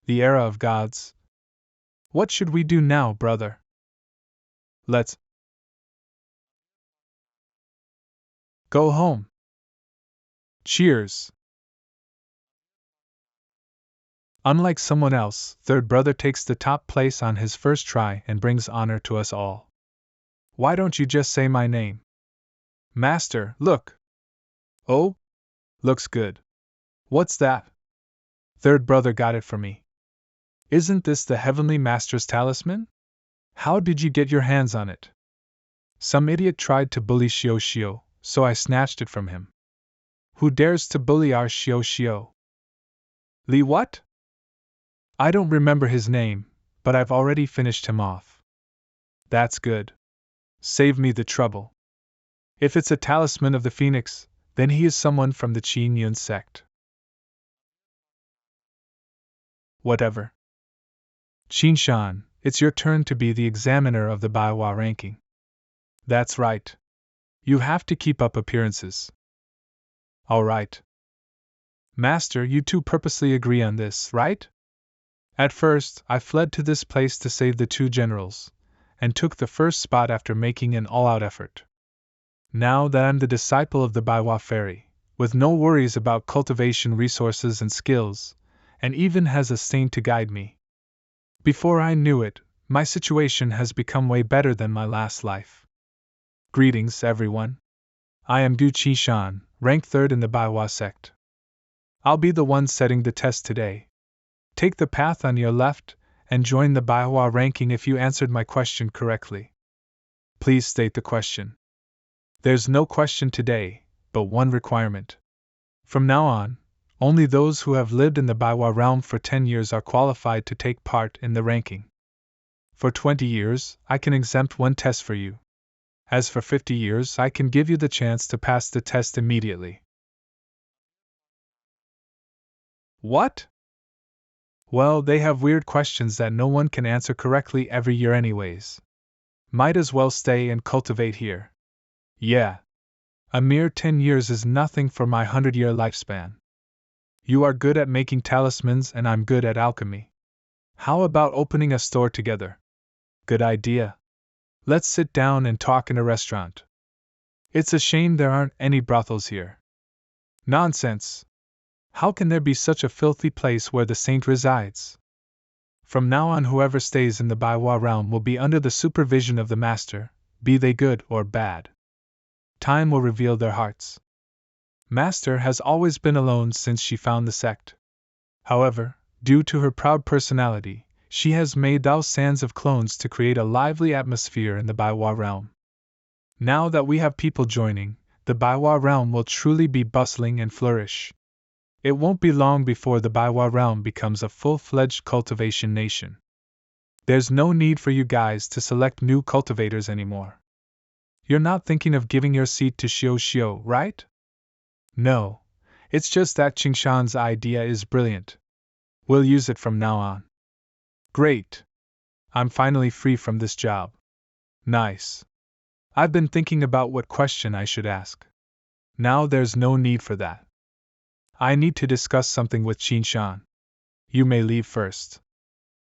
The era of gods. What should we do now, brother? Let's go home. Cheers. Unlike someone else, third brother takes the top place on his first try and brings honor to us all. Why don't you just say my name? Master, look. Oh? Looks good. What's that? Third brother got it for me. Isn't this the Heavenly Master's talisman? How did you get your hands on it? Some idiot tried to bully Xiao Xiao, so I snatched it from him. Who dares to bully our Xiao Xiao? Li what? I don't remember his name, but I've already finished him off. That's good. Save me the trouble. If it's a talisman of the Phoenix, then he is someone from the Qin Yun sect. Whatever. Qinshan, it's your turn to be the examiner of the Baiwa ranking. That's right. You have to keep up appearances. All right. Master, you two purposely agree on this, right? At first, I fled to this place to save the two generals, and took the first spot after making an all-out effort. Now that I'm the disciple of the Baiwa fairy, with no worries about cultivation resources and skills, and even has a saint to guide me. Before I knew it, my situation has become way better than my last life. Greetings, everyone. I am Du Qishan, ranked 3rd in the Baiwa sect. I'll be the one setting the test today. Take the path on your left, and join the Baiwa ranking if you answered my question correctly. Please state the question. There's no question today, but one requirement. From now on, only those who have lived in the Baiwa realm for 10 years are qualified to take part in the ranking. For 20 years, I can exempt one test for you. As for 50 years, I can give you the chance to pass the test immediately. What? Well, they have weird questions that no one can answer correctly every year anyways. Might as well stay and cultivate here. Yeah. A mere 10 years is nothing for my 100-year lifespan. You are good at making talismans and I'm good at alchemy. How about opening a store together? Good idea. Let's sit down and talk in a restaurant. It's a shame there aren't any brothels here. Nonsense. How can there be such a filthy place where the saint resides? From now on, whoever stays in the Baiwa realm will be under the supervision of the master, be they good or bad. Time will reveal their hearts. Master has always been alone since she found the sect. However, due to her proud personality, she has made thousands of clones to create a lively atmosphere in the Baiwa realm. Now that we have people joining, the Baiwa realm will truly be bustling and flourish. It won't be long before the Baiwa realm becomes a full-fledged cultivation nation. There's no need for you guys to select new cultivators anymore. You're not thinking of giving your seat to Xiao Xiao, right? No, it's just that Qingshan's idea is brilliant. We'll use it from now on. Great! I'm finally free from this job. Nice. I've been thinking about what question I should ask. Now there's no need for that. I need to discuss something with Qingshan. You may leave first.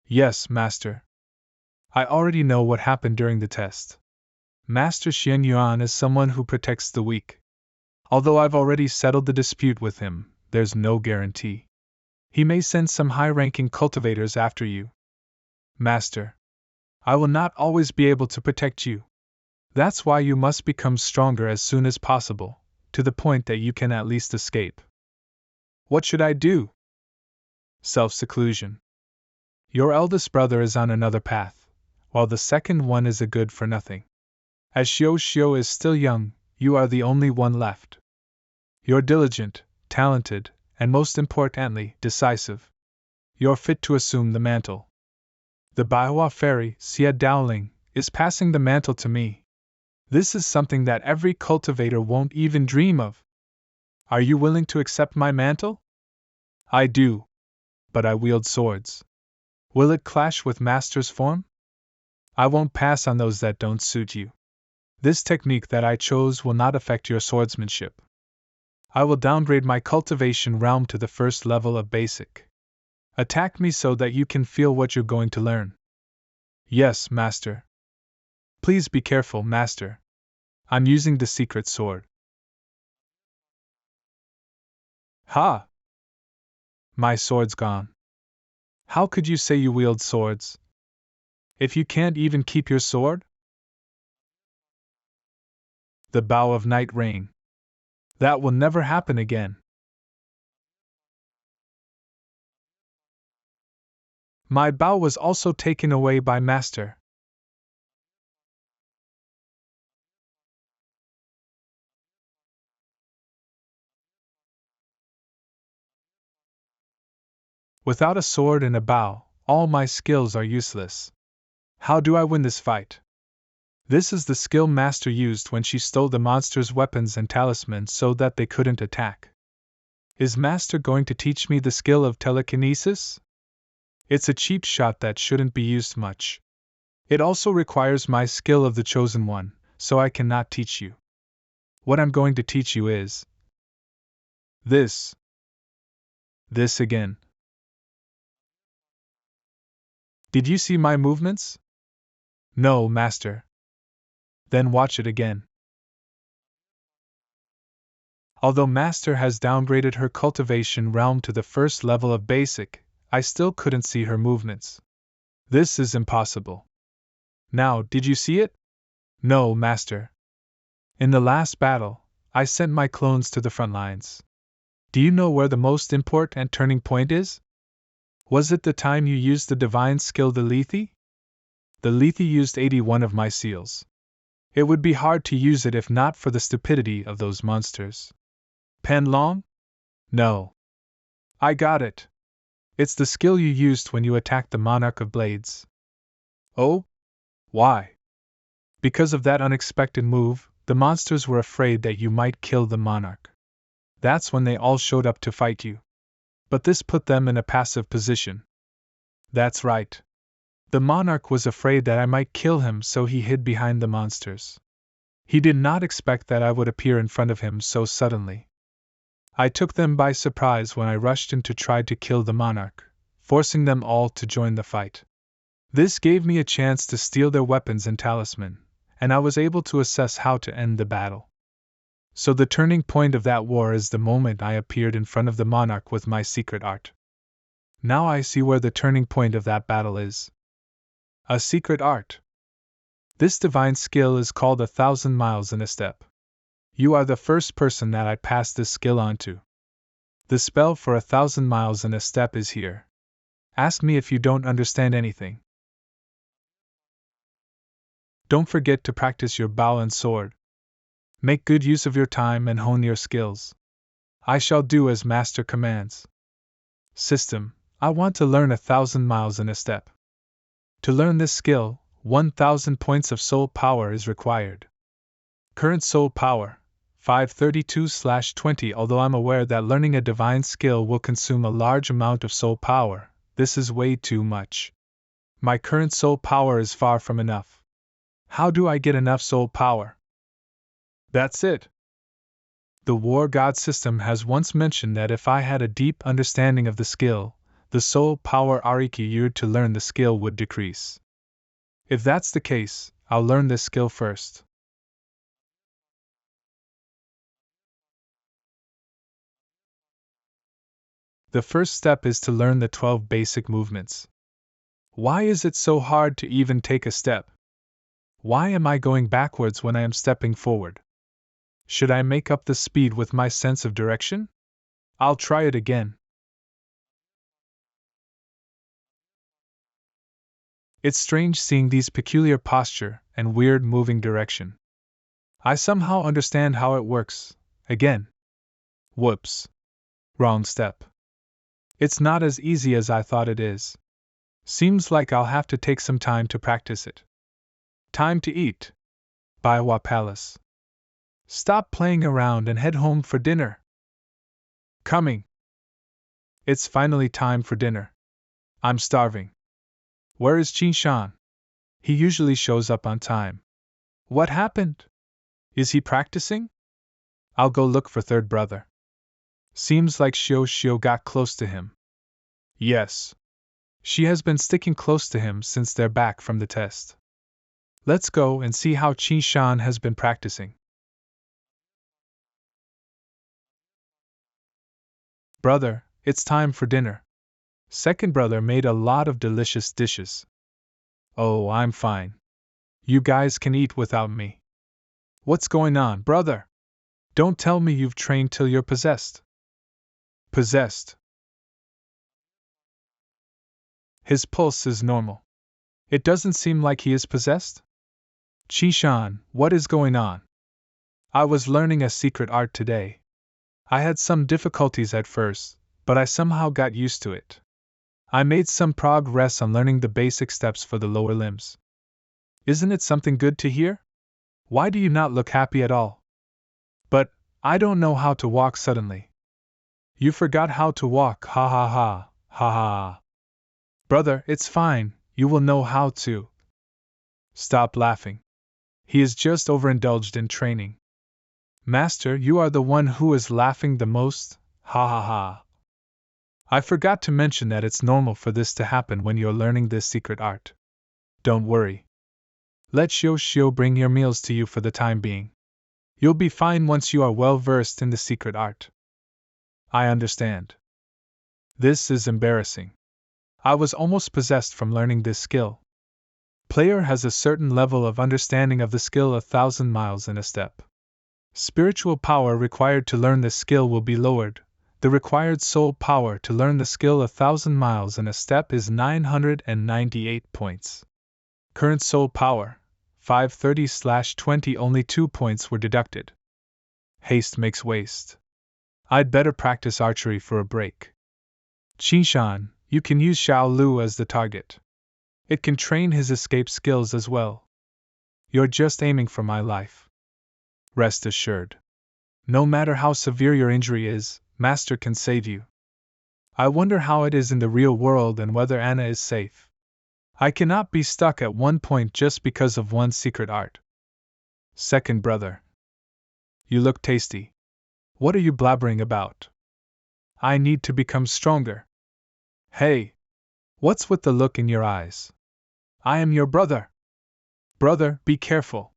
Yes, Master. I already know what happened during the test. Master Xian Yuan is someone who protects the weak. Although I've already settled the dispute with him, there's no guarantee. He may send some high-ranking cultivators after you. Master, I will not always be able to protect you. That's why you must become stronger as soon as possible, to the point that you can at least escape. What should I do? Self-seclusion. Your eldest brother is on another path, while the second one is a good-for-nothing. As Xiao Xiao is still young, you are the only one left. You're diligent, talented, and most importantly, decisive. You're fit to assume the mantle. The Baiwa fairy, Xie Daoling, is passing the mantle to me. This is something that every cultivator won't even dream of. Are you willing to accept my mantle? I do. But I wield swords. Will it clash with Master's form? I won't pass on those that don't suit you. This technique that I chose will not affect your swordsmanship. I will downgrade my cultivation realm to the first level of basic. Attack me so that you can feel what you're going to learn. Yes, Master. Please be careful, Master. I'm using the secret sword. Ha! My sword's gone. How could you say you wield swords? If you can't even keep your sword? The bow of night rain. That will never happen again. My bow was also taken away by Master. Without a sword and a bow, all my skills are useless. How do I win this fight? This is the skill Master used when she stole the monster's weapons and talismans so that they couldn't attack. Is Master going to teach me the skill of telekinesis? It's a cheap shot that shouldn't be used much. It also requires my skill of the Chosen One, so I cannot teach you. What I'm going to teach you is this. This again. Did you see my movements? No, Master. Then watch it again. Although Master has downgraded her cultivation realm to the first level of basic, I still couldn't see her movements. This is impossible. Now, did you see it? No, Master. In the last battle, I sent my clones to the front lines. Do you know where the most important turning point is? Was it the time you used the divine skill the Lethe? The Lethe used 81 of my seals. It would be hard to use it if not for the stupidity of those monsters. Penlong? No. I got it. It's the skill you used when you attacked the Monarch of Blades. Oh? Why? Because of that unexpected move, the monsters were afraid that you might kill the Monarch. That's when they all showed up to fight you. But this put them in a passive position. That's right. The Monarch was afraid that I might kill him, so he hid behind the monsters. He did not expect that I would appear in front of him so suddenly. I took them by surprise when I rushed in to try to kill the Monarch, forcing them all to join the fight. This gave me a chance to steal their weapons and talisman, and I was able to assess how to end the battle. So the turning point of that war is the moment I appeared in front of the Monarch with my secret art. Now I see where the turning point of that battle is. A secret art. This divine skill is called 1,000 miles in a step. You are the first person that I pass this skill on to. The spell for 1,000 miles in a step is here. Ask me if you don't understand anything. Don't forget to practice your bow and sword. Make good use of your time and hone your skills. I shall do as Master commands. System, I want to learn 1,000 miles in a step. To learn this skill, 1,000 points of soul power is required. Current soul power, 532/20. Although I'm aware that learning a divine skill will consume a large amount of soul power, this is way too much. My current soul power is far from enough. How do I get enough soul power? That's it. The war god system has once mentioned that if I had a deep understanding of the skill, the soul power required to learn the skill would decrease. If that's the case, I'll learn this skill first. The first step is to learn the 12 basic movements. Why is it so hard to even take a step? Why am I going backwards when I am stepping forward? Should I make up the speed with my sense of direction? I'll try it again. It's strange seeing these peculiar posture and weird moving direction. I somehow understand how it works. Again. Whoops. Wrong step. It's not as easy as I thought it is. Seems like I'll have to take some time to practice it. Time to eat. Manhwa Palace. Stop playing around and head home for dinner. Coming. It's finally time for dinner. I'm starving. Where is Qin Shan? He usually shows up on time. What happened? Is he practicing? I'll go look for third brother. Seems like Xiao got close to him. Yes. She has been sticking close to him since they're back from the test. Let's go and see how Qin Shan has been practicing. Brother, it's time for dinner. Second brother made a lot of delicious dishes. Oh, I'm fine. You guys can eat without me. What's going on, brother? Don't tell me you've trained till you're possessed. Possessed? His pulse is normal. It doesn't seem like he is possessed? Qin Shan, what is going on? I was learning a secret art today. I had some difficulties at first, but I somehow got used to it. I made some progress on learning the basic steps for the lower limbs. Isn't it something good to hear? Why do you not look happy at all? But, I don't know how to walk suddenly. You forgot how to walk, ha ha ha, ha ha. Brother, it's fine, you will know how to. Stop laughing. He is just overindulged in training. Master, you are the one who is laughing the most, ha ha ha. I forgot to mention that it's normal for this to happen when you're learning this secret art. Don't worry. Let Xiao bring your meals to you for the time being. You'll be fine once you are well versed in the secret art. I understand. This is embarrassing. I was almost possessed from learning this skill. Player has a certain level of understanding of the skill 1,000 miles in a step. Spiritual power required to learn this skill will be lowered. The required soul power to learn the skill 1,000 miles in a step is 998 points. Current soul power, 530/20, only 2 points were deducted. Haste makes waste. I'd better practice archery for a break. Qinshan, you can use Xiao Lu as the target. It can train his escape skills as well. You're just aiming for my life. Rest assured. No matter how severe your injury is, Master can save you. I wonder how it is in the real world and whether Anna is safe. I cannot be stuck at one point just because of one secret art. Second brother. You look tasty. What are you blabbering about? I need to become stronger. Hey! What's with the look in your eyes? I am your brother. Brother, be careful.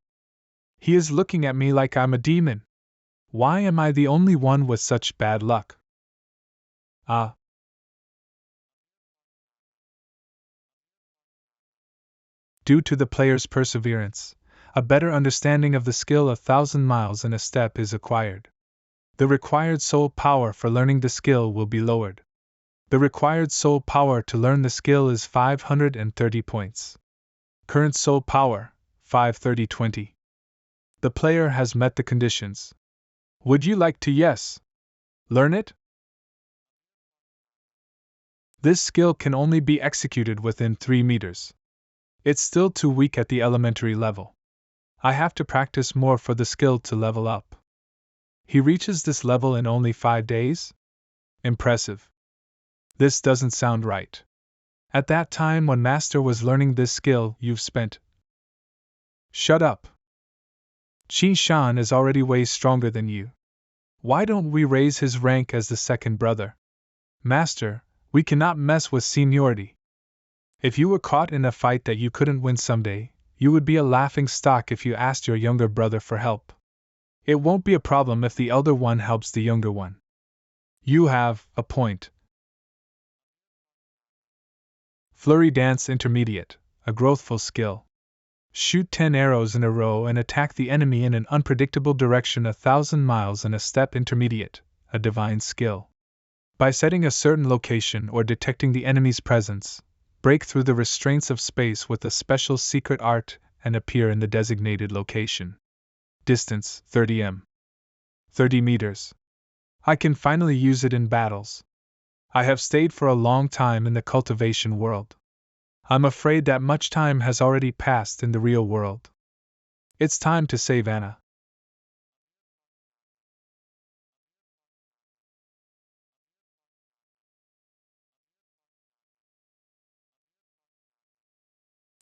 He is looking at me like I'm a demon. Why am I the only one with such bad luck? Ah. Due to the player's perseverance, a better understanding of the skill 1,000 miles in a step is acquired. The required soul power for learning the skill will be lowered. The required soul power to learn the skill is 530 points. Current soul power, 530/20. The player has met the conditions. Would you like to learn it? This skill can only be executed within 3 meters. It's still too weak at the elementary level. I have to practice more for the skill to level up. He reaches this level in only 5 days? Impressive. This doesn't sound right. At that time when Master was learning this skill, you've spent. Shut up. Qin Shan is already way stronger than you. Why don't we raise his rank as the second brother? Master, we cannot mess with seniority. If you were caught in a fight that you couldn't win someday, you would be a laughing stock if you asked your younger brother for help. It won't be a problem if the elder one helps the younger one. You have a point. Flurry Dance Intermediate, a growthful skill. Shoot 10 arrows in a row and attack the enemy in an unpredictable direction 1,000 miles in a step. Intermediate, a divine skill. By setting a certain location or detecting the enemy's presence, break through the restraints of space with a special secret art and appear in the designated location. Distance, 30 m. 30 meters. I can finally use it in battles. I have stayed for a long time in the cultivation world. I'm afraid that much time has already passed in the real world. It's time to save Anna.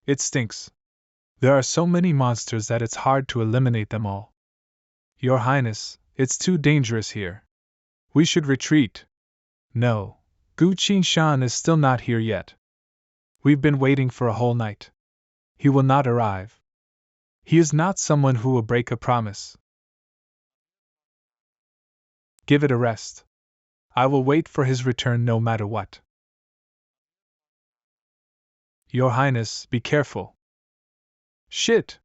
It stinks. There are so many monsters that it's hard to eliminate them all. Your Highness, it's too dangerous here. We should retreat. No, Gu Qinshan is still not here yet. We've been waiting for a whole night. He will not arrive. He is not someone who will break a promise. Give it a rest. I will wait for his return no matter what. Your Highness, be careful. Shit!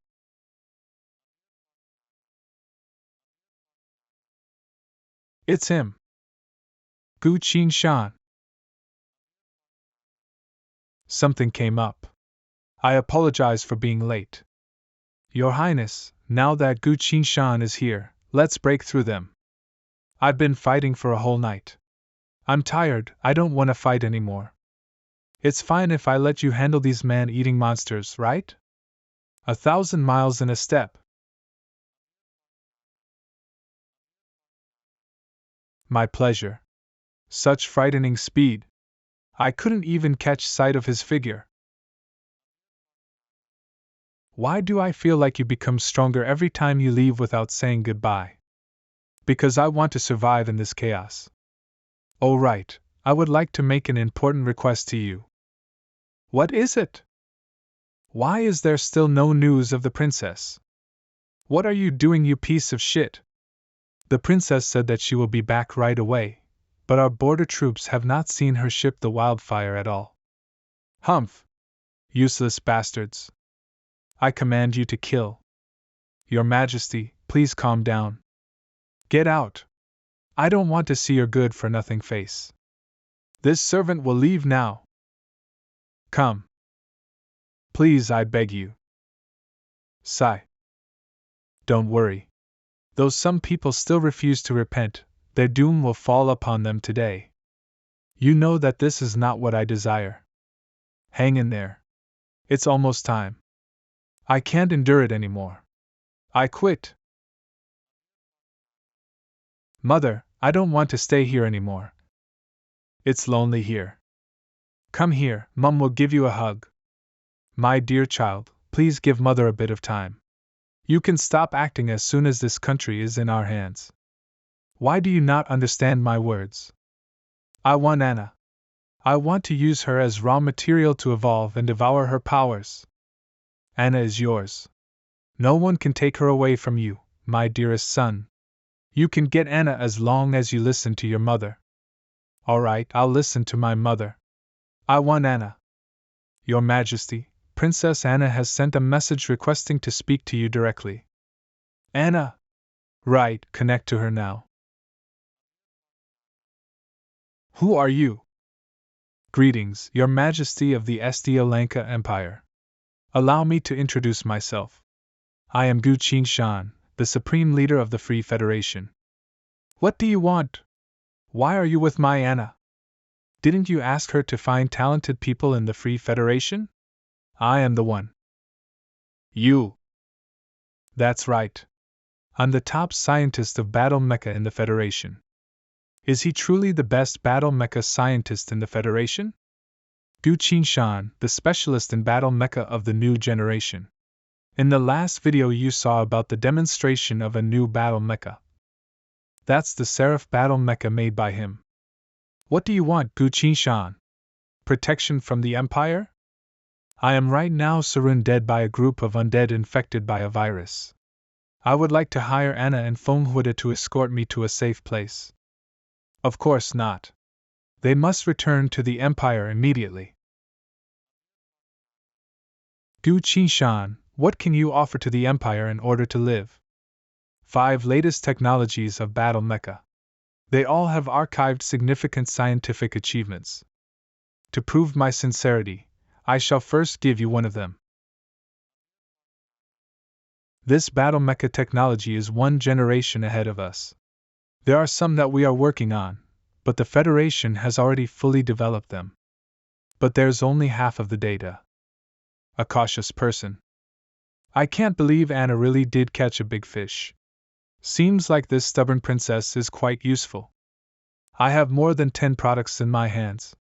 It's him. Gu Qinshan. Something came up. I apologize for being late. Your Highness, now that Gu Qinshan is here, let's break through them. I've been fighting for a whole night. I'm tired, I don't want to fight anymore. It's fine if I let you handle these man-eating monsters, right? 1,000 miles in a step. My pleasure. Such frightening speed. I couldn't even catch sight of his figure. Why do I feel like you become stronger every time you leave without saying goodbye? Because I want to survive in this chaos. Oh right, I would like to make an important request to you. What is it? Why is there still no news of the princess? What are you doing, you piece of shit? The princess said that she will be back right away, but our border troops have not seen her ship the Wildfire at all. Humph! Useless bastards! I command you to kill. Your Majesty, please calm down. Get out! I don't want to see your good-for-nothing face. This servant will leave now. Come. Please, I beg you. Sigh. Don't worry. Though some people still refuse to repent, their doom will fall upon them today. You know that this is not what I desire. Hang in there. It's almost time. I can't endure it anymore. I quit. Mother, I don't want to stay here anymore. It's lonely here. Come here, Mum will give you a hug. My dear child, please give Mother a bit of time. You can stop acting as soon as this country is in our hands. Why do you not understand my words? I want Anna. I want to use her as raw material to evolve and devour her powers. Anna is yours. No one can take her away from you, my dearest son. You can get Anna as long as you listen to your mother. All right, I'll listen to my mother. I want Anna. Your Majesty, Princess Anna has sent a message requesting to speak to you directly. Anna? Right, connect to her now. Who are you? Greetings, Your Majesty of the Lanka Empire. Allow me to introduce myself. I am Gu Qingshan, the Supreme Leader of the Free Federation. What do you want? Why are you with my Anna? Didn't you ask her to find talented people in the Free Federation? I am the one. You. That's right. I'm the top scientist of battle mecha in the Federation. Is he truly the best battle mecha scientist in the Federation? Gu Qingshan, the specialist in battle mecha of the new generation. In the last video you saw about the demonstration of a new battle mecha. That's the Seraph battle mecha made by him. What do you want, Gu Qingshan? Protection from the Empire? I am right now surrounded by a group of undead infected by a virus. I would like to hire Anna and Feng Huide to escort me to a safe place. Of course not. They must return to the Empire immediately. Gu Qingshan, what can you offer to the Empire in order to live? 5 latest technologies of battle mecha. They all have archived significant scientific achievements. To prove my sincerity, I shall first give you one of them. This battle mecha technology is 1 generation ahead of us. There are some that we are working on, but the Federation has already fully developed them. But there's only half of the data. A cautious person. I can't believe Anna really did catch a big fish. Seems like this stubborn princess is quite useful. I have more than 10 products in my hands.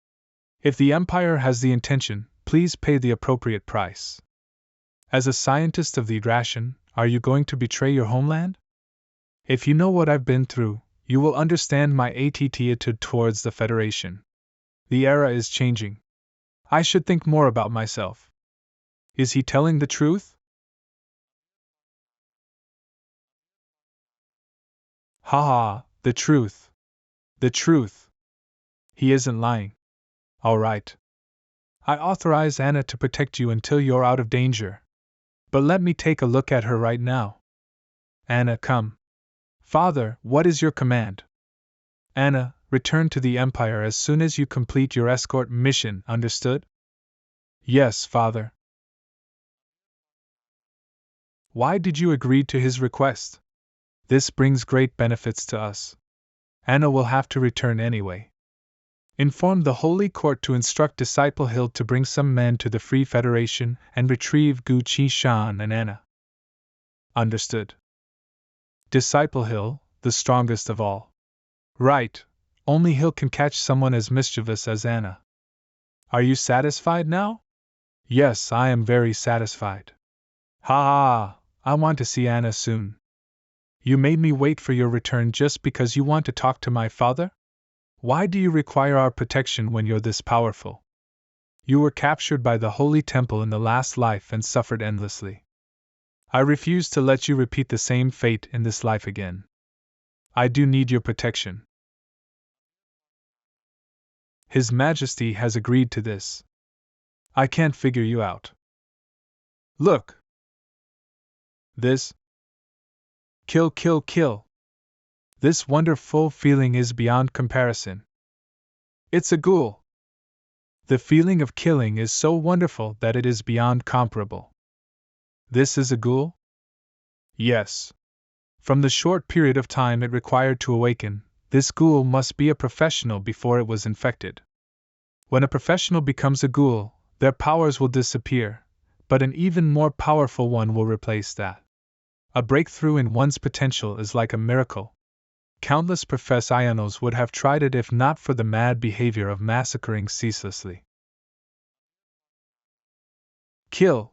If the Empire has the intention, please pay the appropriate price. As a scientist of the ration, are you going to betray your homeland? If you know what I've been through, you will understand my attitude towards the Federation. The era is changing. I should think more about myself. Is he telling the truth? Ha ha, the truth. The truth. He isn't lying. All right. I authorize Anna to protect you until you're out of danger. But let me take a look at her right now. Anna, come. Father, what is your command? Anna, return to the Empire as soon as you complete your escort mission, understood? Yes, Father. Why did you agree to his request? This brings great benefits to us. Anna will have to return anyway. Inform the Holy Court to instruct Disciple Hill to bring some men to the Free Federation and retrieve Gu Qingshan and Anna. Understood. Disciple Hill, the strongest of all. Right, only Hill can catch someone as mischievous as Anna. Are you satisfied now? Yes, I am very satisfied. Ha ha, I want to see Anna soon. You made me wait for your return just because you want to talk to my father? Why do you require our protection when you're this powerful? You were captured by the Holy Temple in the last life and suffered endlessly. I refuse to let you repeat the same fate in this life again. I do need your protection. His Majesty has agreed to this. I can't figure you out. Look! This. Kill, kill, kill. This wonderful feeling is beyond comparison. It's a ghoul. The feeling of killing is so wonderful that it is beyond comparable. This is a ghoul? Yes. From the short period of time it required to awaken, this ghoul must be a professional before it was infected. When a professional becomes a ghoul, their powers will disappear, but an even more powerful one will replace that. A breakthrough in one's potential is like a miracle. Countless professionals would have tried it if not for the mad behavior of massacring ceaselessly. Kill!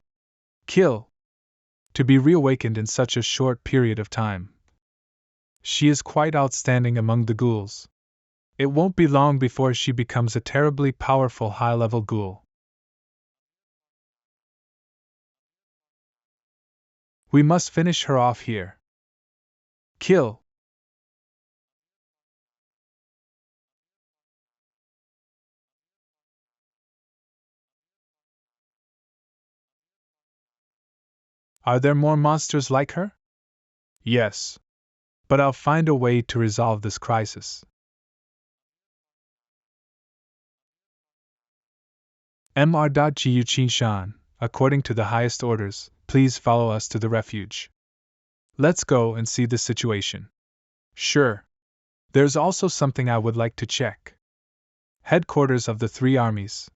Kill! To be reawakened in such a short period of time. She is quite outstanding among the ghouls. It won't be long before she becomes a terribly powerful high-level ghoul. We must finish her off here. Kill! Are there more monsters like her? Yes. But I'll find a way to resolve this crisis. Mr.Jiu-Chi-shan, according to the highest orders, please follow us to the refuge. Let's go and see the situation. Sure. There's also something I would like to check. Headquarters of the three armies.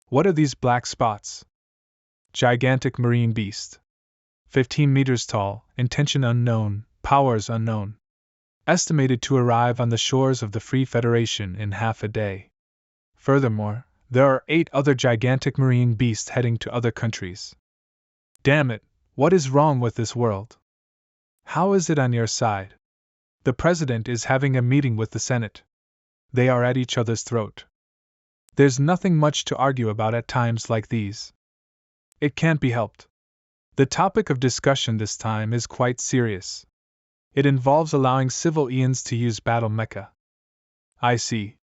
What are these black spots? Gigantic marine beast. 15 meters tall, intention unknown, powers unknown. Estimated to arrive on the shores of the Free Federation in half a day. Furthermore, there are 8 other gigantic marine beasts heading to other countries. Damn it, what is wrong with this world? How is it on your side? The President is having a meeting with the Senate. They are at each other's throat. There's nothing much to argue about at times like these. It can't be helped. The topic of discussion this time is quite serious. It involves allowing civilians to use battle mecha. I see.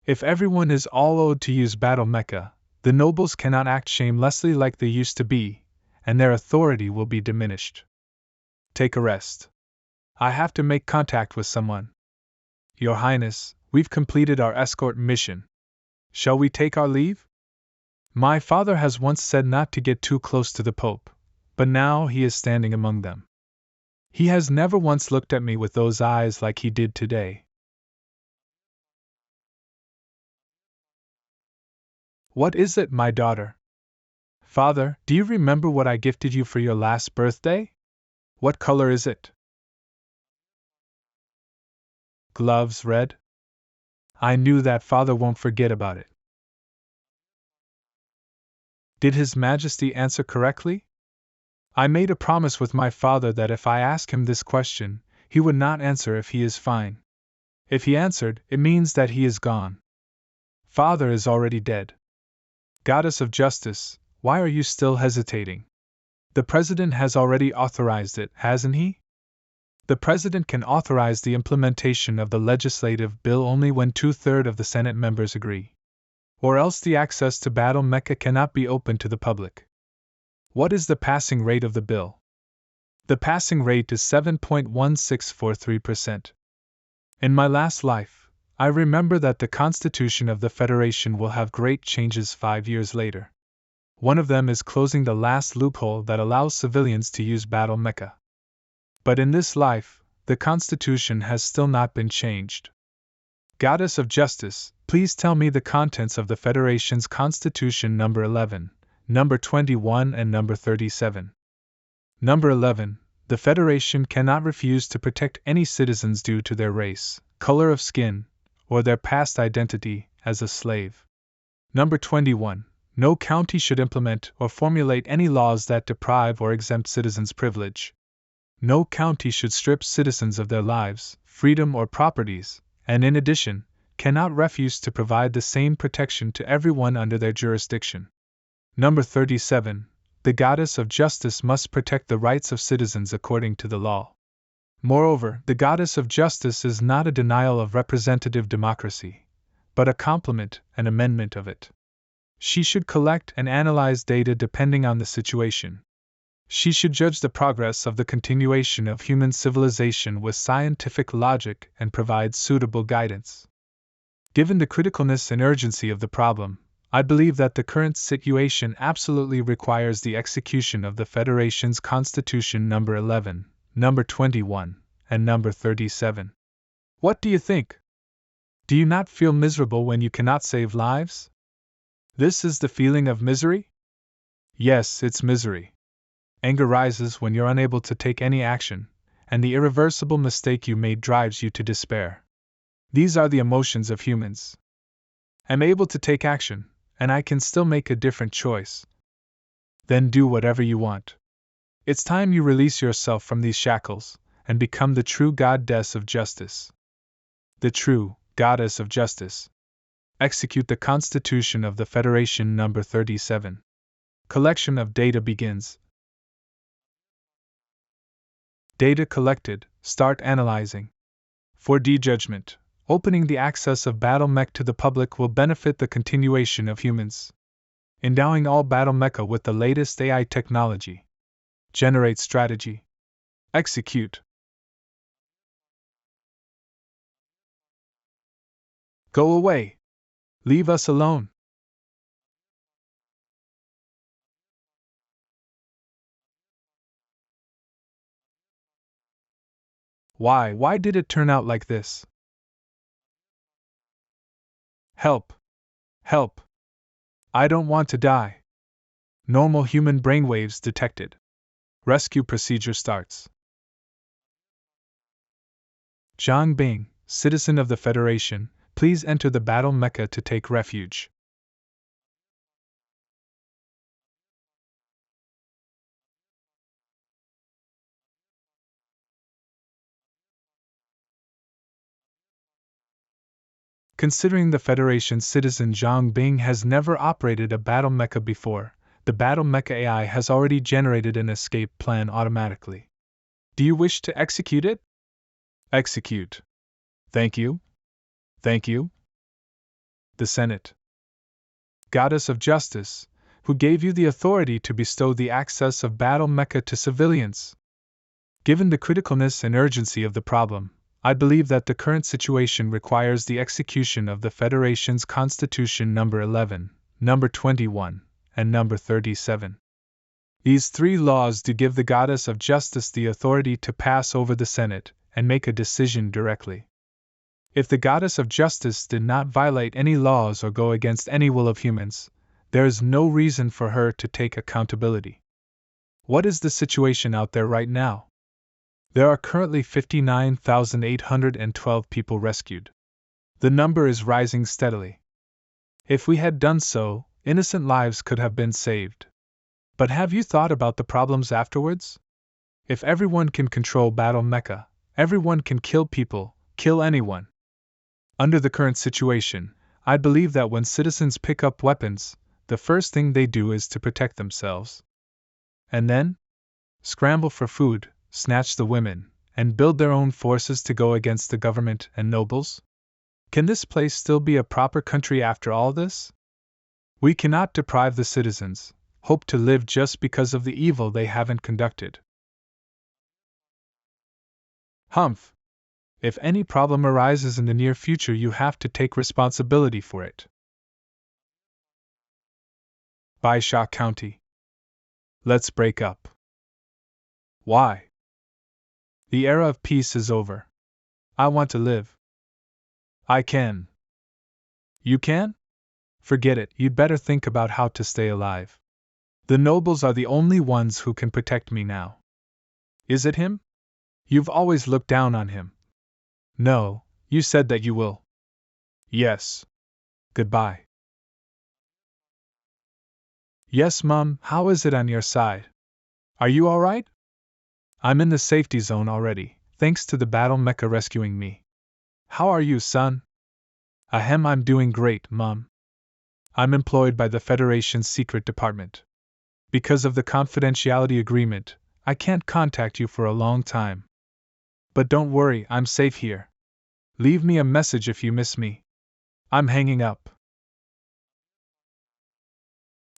If everyone is all owed to use battle mecha, the nobles cannot act shamelessly like they used to be, and their authority will be diminished. Take a rest. I have to make contact with someone. Your Highness, we've completed our escort mission. Shall we take our leave? My father has once said not to get too close to the Pope, but now he is standing among them. He has never once looked at me with those eyes like he did today. What is it, my daughter? Father, do you remember what I gifted you for your last birthday? What color is it? Gloves red? I knew that father won't forget about it. Did His Majesty answer correctly? I made a promise with my father that if I ask him this question, he would not answer if he is fine. If he answered, it means that he is gone. Father is already dead. Goddess of Justice, why are you still hesitating? The President has already authorized it, hasn't he? The President can authorize the implementation of the legislative bill only when 2/3 of the Senate members agree. Or else the access to battle mecha cannot be open to the public. What is the passing rate of the bill? The passing rate is 7.1643%. In my last life, I remember that the Constitution of the Federation will have great changes 5 years later. One of them is closing the last loophole that allows civilians to use battle mecha. But in this life, the Constitution has still not been changed. Goddess of Justice, please tell me the contents of the Federation's Constitution number 11, number 21 and number 37. Number 11. The Federation cannot refuse to protect any citizens due to their race, color of skin, or their past identity as a slave. Number 21. No county should implement or formulate any laws that deprive or exempt citizens' privilege. No county should strip citizens of their lives, freedom, or properties, and in addition, cannot refuse to provide the same protection to everyone under their jurisdiction. Number 37. the goddess of justice must protect the rights of citizens according to the law. Moreover, the goddess of justice is not a denial of representative democracy, but a complement and amendment of it. She should collect and analyze data depending on the situation. She should judge the progress of the continuation of human civilization with scientific logic and provide suitable guidance. Given the criticalness and urgency of the problem, I believe that the current situation absolutely requires the execution of the Federation's Constitution number 11, number 21, and number 37. What do you think? Do you not feel miserable when you cannot save lives? This is the feeling of misery? Yes, it's misery. Anger rises when you're unable to take any action, and the irreversible mistake you made drives you to despair. These are the emotions of humans. I'm able to take action, and I can still make a different choice. Then do whatever you want. It's time you release yourself from these shackles, and become the true goddess of justice. The true goddess of justice. Execute the Constitution of the Federation number 37. Collection of data begins. Data collected, start analyzing. 4D judgment. Opening the access of Battle Mech to the public will benefit the continuation of humans. Endowing all Battle Mecha with the latest AI technology. Generate strategy. Execute. Go away. Leave us alone. Why did it turn out like this? Help. Help. I don't want to die. Normal human brainwaves detected. Rescue procedure starts. Zhang Bing, citizen of the Federation, please enter the Battle Mecha to take refuge. Considering the Federation's citizen Zhang Bing has never operated a Battle Mecha before, the Battle Mecha AI has already generated an escape plan automatically. Do you wish to execute it? Execute. Thank you. Thank you. The Senate. Goddess of Justice, who gave you the authority to bestow the access of Battle Mecha to civilians? Given the criticalness and urgency of the problem, I believe that the current situation requires the execution of the Federation's Constitution number 11, number 21, and number 37. These three laws do give the Goddess of Justice the authority to pass over the Senate and make a decision directly. If the Goddess of Justice did not violate any laws or go against any will of humans, there is no reason for her to take accountability. What is the situation out there right now? There are currently 59,812 people rescued. The number is rising steadily. If we had done so, innocent lives could have been saved. But have you thought about the problems afterwards? If everyone can control Battle Mecha, everyone can kill people, kill anyone. Under the current situation, I believe that when citizens pick up weapons, the first thing they do is to protect themselves. And then? Scramble for food, snatch the women, and build their own forces to go against the government and nobles? Can this place still be a proper country after all this? We cannot deprive the citizens, hope to live just because of the evil they haven't conducted. Humph! If any problem arises in the near future, you have to take responsibility for it. Baisha County. Let's break up. Why? The era of peace is over. I want to live. I can. You can? Forget it, you'd better think about how to stay alive. The nobles are the only ones who can protect me now. Is it him? You've always looked down on him. No, you said that you will. Yes. Goodbye. Yes, Mum, how is it on your side? Are you alright? I'm in the safety zone already, thanks to the Battle Mecha rescuing me. How are you, son? Ahem, I'm doing great, Mum. I'm employed by the Federation's secret department. Because of the confidentiality agreement, I can't contact you for a long time. But don't worry, I'm safe here. Leave me a message if you miss me. I'm hanging up.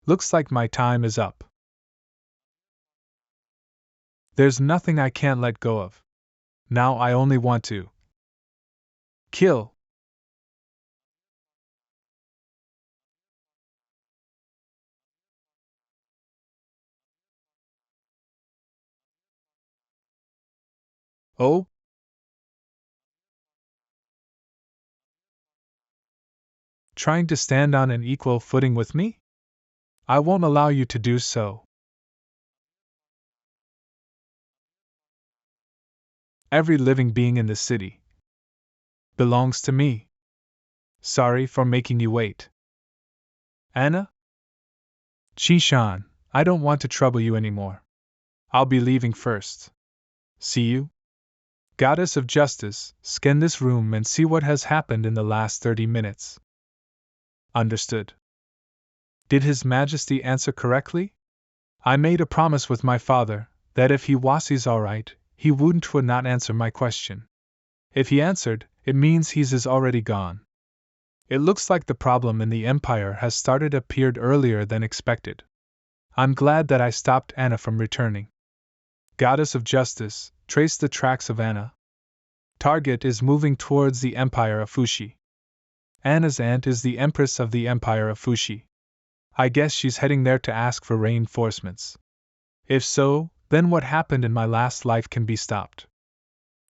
Looks like my time is up. There's nothing I can't let go of. Now I only want to kill. Oh? Trying to stand on an equal footing with me? I won't allow you to do so. Every living being in the city belongs to me. Sorry for making you wait. Anna? Chi-shan, I don't want to trouble you anymore. I'll be leaving first. See you? Goddess of Justice, scan this room and see what has happened in the last 30 minutes. Understood. Did His Majesty answer correctly? I made a promise with my father that if he was alright, he would not answer my question. If he answered, it means he's is already gone. It looks like the problem in the Empire has appeared earlier than expected. I'm glad that I stopped Anna from returning. Goddess of Justice, trace the tracks of Anna. Target is moving towards the Empire of Fushi. Anna's aunt is the Empress of the Empire of Fushi. I guess she's heading there to ask for reinforcements. If so, then what happened in my last life can be stopped.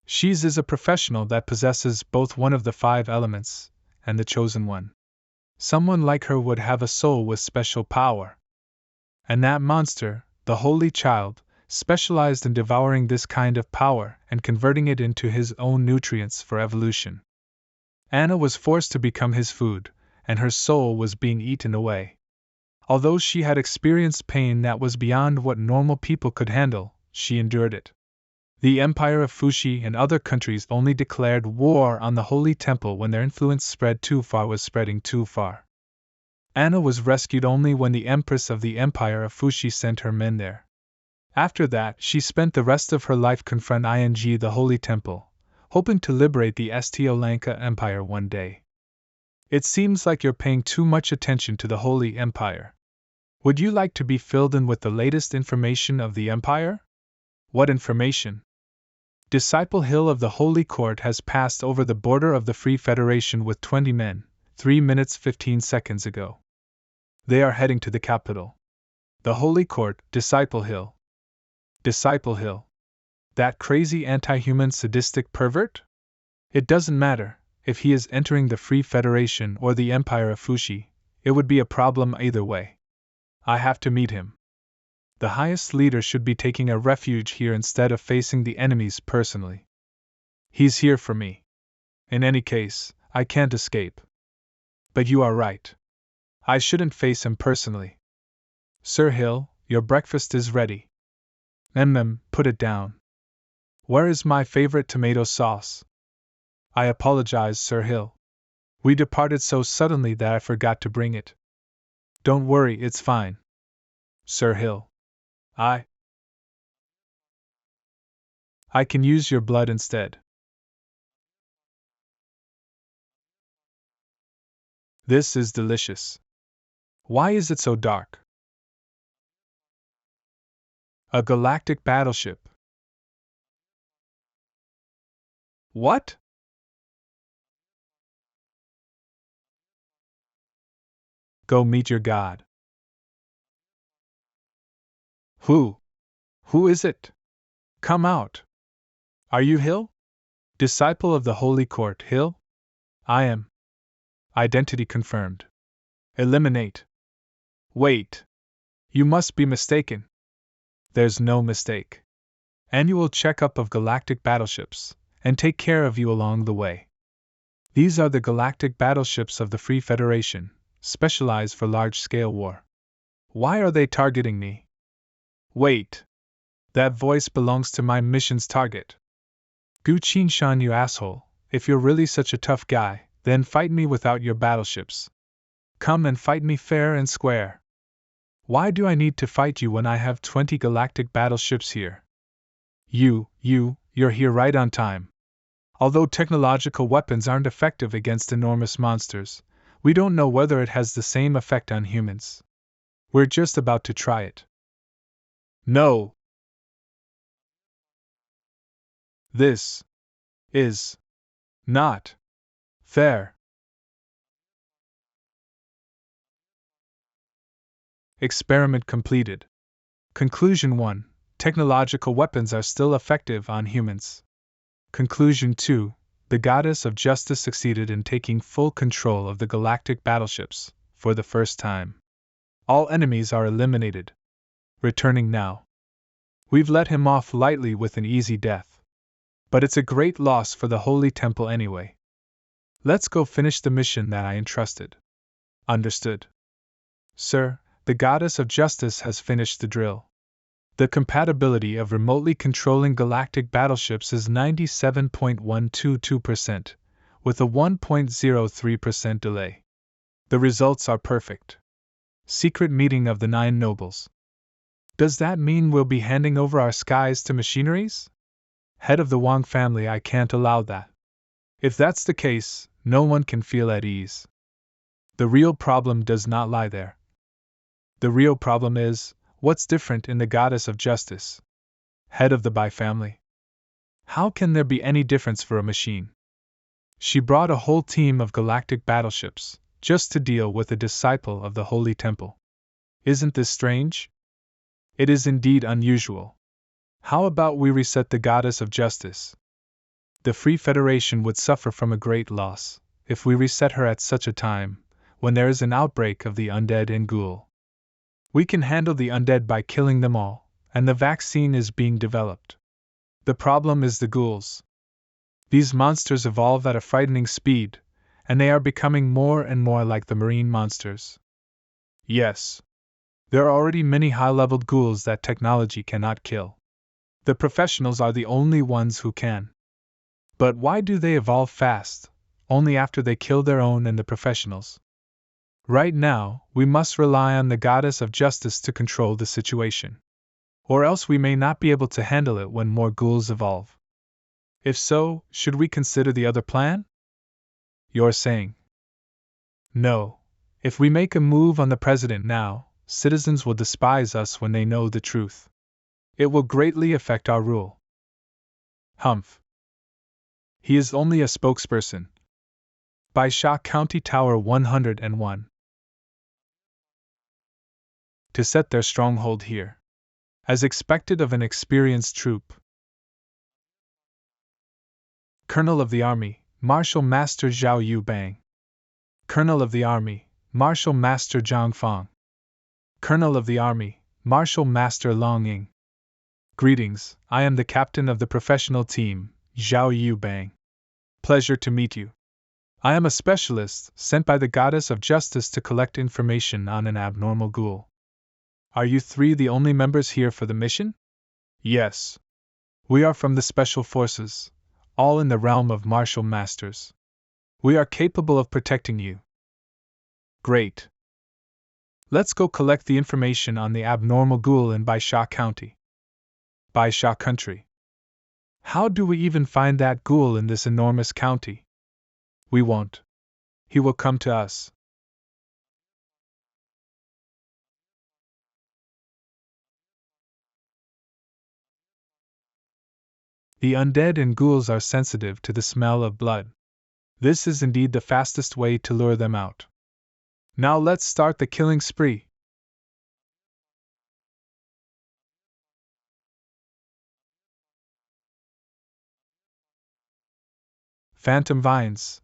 She's is a professional that possesses both one of the 5 elements and the chosen one. Someone like her would have a soul with special power. And that monster, the Holy Child, specialized in devouring this kind of power and converting it into his own nutrients for evolution. Anna was forced to become his food, and her soul was being eaten away. Although she had experienced pain that was beyond what normal people could handle, she endured it. The Empire of Fushi and other countries only declared war on the Holy Temple when their influence was spreading too far. Anna was rescued only when the Empress of the Empire of Fushi sent her men there. After that, she spent the rest of her life confronting the Holy Temple, hoping to liberate the Sri Lanka Empire one day. It seems like you're paying too much attention to the Holy Empire. Would you like to be filled in with the latest information of the Empire? What information? Disciple Hill of the Holy Court has passed over the border of the Free Federation with 20 men, 3 minutes 15 seconds ago. They are heading to the capital. The Holy Court, Disciple Hill. Disciple Hill. That crazy anti-human sadistic pervert? It doesn't matter if he is entering the Free Federation or the Empire of Fushi, it would be a problem either way. I have to meet him. The highest leader should be taking a refuge here instead of facing the enemies personally. He's here for me. In any case, I can't escape. But you are right. I shouldn't face him personally. Sir Hill, your breakfast is ready. Put it down. Where is my favorite tomato sauce? I apologize, Sir Hill. We departed so suddenly that I forgot to bring it. Don't worry, it's fine. Sir Hill. I can use your blood instead. This is delicious. Why is it so dark? A galactic battleship. What? Go meet your god. Who? Who is it? Come out. Are you Hill? Disciple of the Holy Court, Hill? I am. Identity confirmed. Eliminate. Wait. You must be mistaken. There's no mistake. Annual checkup of galactic battleships, and take care of you along the way. These are the galactic battleships of the Free Federation, specialized for large-scale war. Why are they targeting me? Wait. That voice belongs to my mission's target. Gu Qinshan, you asshole, if you're really such a tough guy, then fight me without your battleships. Come and fight me fair and square. Why do I need to fight you when I have 20 galactic battleships here? You're here right on time. Although technological weapons aren't effective against enormous monsters, we don't know whether it has the same effect on humans. We're just about to try it. No! This is not fair. Experiment completed. Conclusion 1. Technological weapons are still effective on humans. Conclusion 2. The goddess of justice succeeded in taking full control of the galactic battleships, for the first time. All enemies are eliminated. Returning now. We've let him off lightly with an easy death. But it's a great loss for the Holy Temple anyway. Let's go finish the mission that I entrusted. Understood. Sir, the goddess of justice has finished the drill. The compatibility of remotely controlling galactic battleships is 97.122%, with a 1.03% delay. The results are perfect. Secret meeting of the 9 nobles. Does that mean we'll be handing over our skies to machineries? Head of the Wang family, I can't allow that. If that's the case, no one can feel at ease. The real problem does not lie there. The real problem is, what's different in the goddess of justice? Head of the Bai family. How can there be any difference for a machine? She brought a whole team of galactic battleships, just to deal with a disciple of the Holy Temple. Isn't this strange? It is indeed unusual. How about we reset the goddess of justice? The Free Federation would suffer from a great loss if we reset her at such a time, when there is an outbreak of the undead and ghoul. We can handle the undead by killing them all, and the vaccine is being developed. The problem is the ghouls. These monsters evolve at a frightening speed, and they are becoming more and more like the marine monsters. Yes. There are already many high-leveled ghouls that technology cannot kill. The professionals are the only ones who can. But why do they evolve fast, only after they kill their own and the professionals? Right now, we must rely on the goddess of justice to control the situation. Or else we may not be able to handle it when more ghouls evolve. If so, should we consider the other plan? You're saying. No. If we make a move on the president now, citizens will despise us when they know the truth. It will greatly affect our rule. Humph. He is only a spokesperson. By Sha County Tower 101. To set their stronghold here. As expected of an experienced troop. Colonel of the Army, Marshal Master Zhao Yu Bang. Colonel of the Army, Marshal Master Zhang Fang. Colonel of the Army, Marshal Master Long Ying. Greetings, I am the captain of the professional team, Zhao Yu Bang. Pleasure to meet you. I am a specialist sent by the goddess of justice to collect information on an abnormal ghoul. Are you 3 the only members here for the mission? Yes. We are from the Special Forces, all in the realm of martial masters. We are capable of protecting you. Great. Let's go collect the information on the abnormal ghoul in Baisha County. Baisha Country. How do we even find that ghoul in this enormous county? We won't. He will come to us. The undead and ghouls are sensitive to the smell of blood. This is indeed the fastest way to lure them out. Now let's start the killing spree. Phantom vines.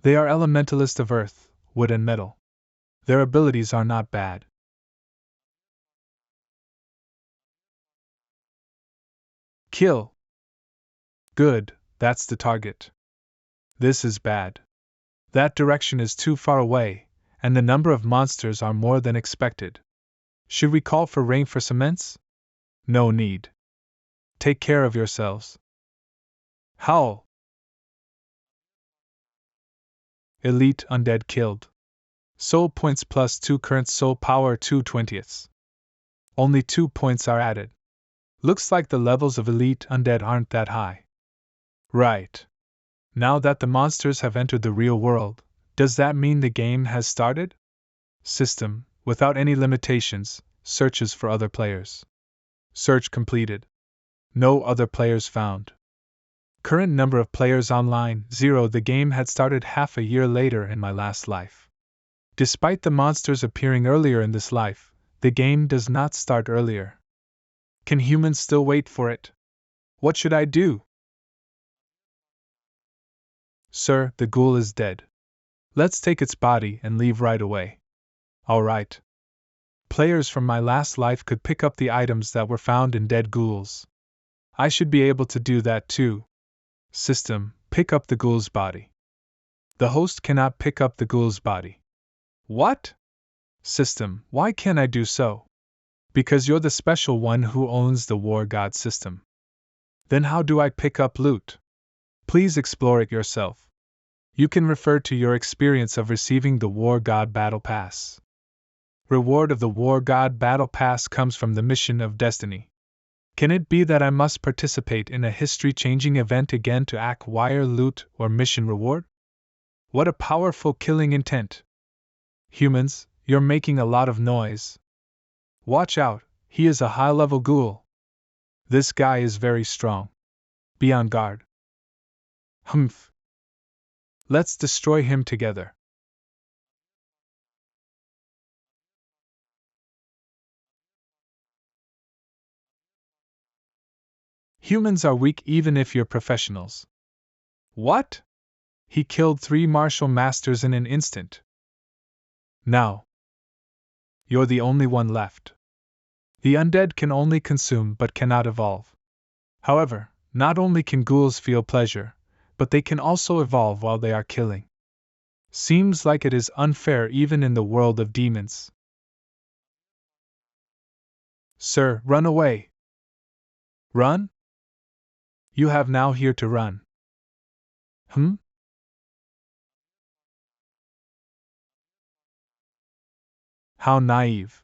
They are elementalists of earth, wood and metal. Their abilities are not bad. Kill. Good, that's the target. This is bad. That direction is too far away, and the number of monsters are more than expected. Should we call for reinforcements? No need. Take care of yourselves. Howl! Elite undead killed. Soul points plus 2 current soul power 2/20. Only 2 points are added. Looks like the levels of elite undead aren't that high. Right. Now that the monsters have entered the real world, does that mean the game has started? System, without any limitations, searches for other players. Search completed. No other players found. Current number of players online, 0. The game had started half a year later in my last life. Despite the monsters appearing earlier in this life, the game does not start earlier. Can humans still wait for it? What should I do? Sir, the ghoul is dead. Let's take its body and leave right away. Alright. Players from my last life could pick up the items that were found in dead ghouls. I should be able to do that too. System, pick up the ghoul's body. The host cannot pick up the ghoul's body. What? System, why can't I do so? Because you're the special one who owns the war god system. Then how do I pick up loot? Please explore it yourself. You can refer to your experience of receiving the War God Battle Pass. Reward of the War God Battle Pass comes from the mission of destiny. Can it be that I must participate in a history-changing event again to acquire loot or mission reward? What a powerful killing intent! Humans, you're making a lot of noise. Watch out, he is a high-level ghoul. This guy is very strong. Be on guard. Humph. Let's destroy him together. Humans are weak even if you're professionals. What? He killed 3 martial masters in an instant. Now, you're the only one left. The undead can only consume but cannot evolve. However, not only can ghouls feel pleasure, but they can also evolve while they are killing. Seems like it is unfair even in the world of demons. Sir, run away. Run? You have now here to run. How naive.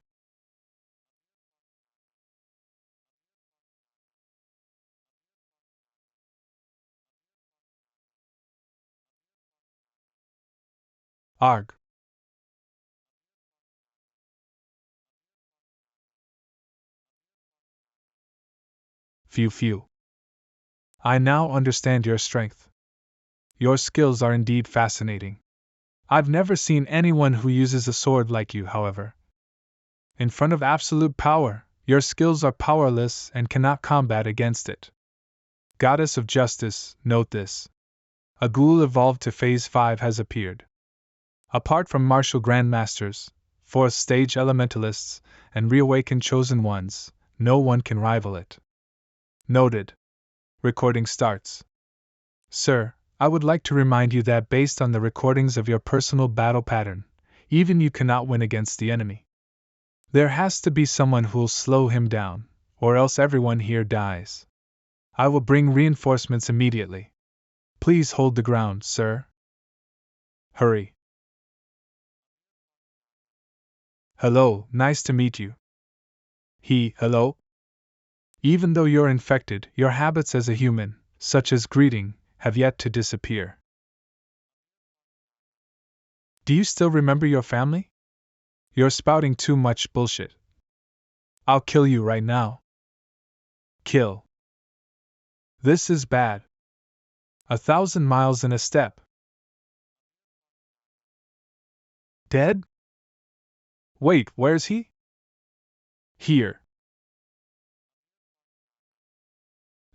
Arg. Phew phew. I now understand your strength. Your skills are indeed fascinating. I've never seen anyone who uses a sword like you, however. In front of absolute power, your skills are powerless and cannot combat against it. Goddess of Justice, note this. A ghoul evolved to Phase 5 has appeared. Apart from martial grandmasters, 4th stage elementalists, and reawakened chosen ones, no one can rival it. Noted. Recording starts. Sir, I would like to remind you that based on the recordings of your personal battle pattern, even you cannot win against the enemy. There has to be someone who'll slow him down, or else everyone here dies. I will bring reinforcements immediately. Please hold the ground, sir. Hurry. Hello, nice to meet you. Hello? Even though you're infected, your habits as a human, such as greeting, have yet to disappear. Do you still remember your family? You're spouting too much bullshit. I'll kill you right now. Kill. This is bad. 1,000 miles in a step. Dead? Wait, where's he? Here.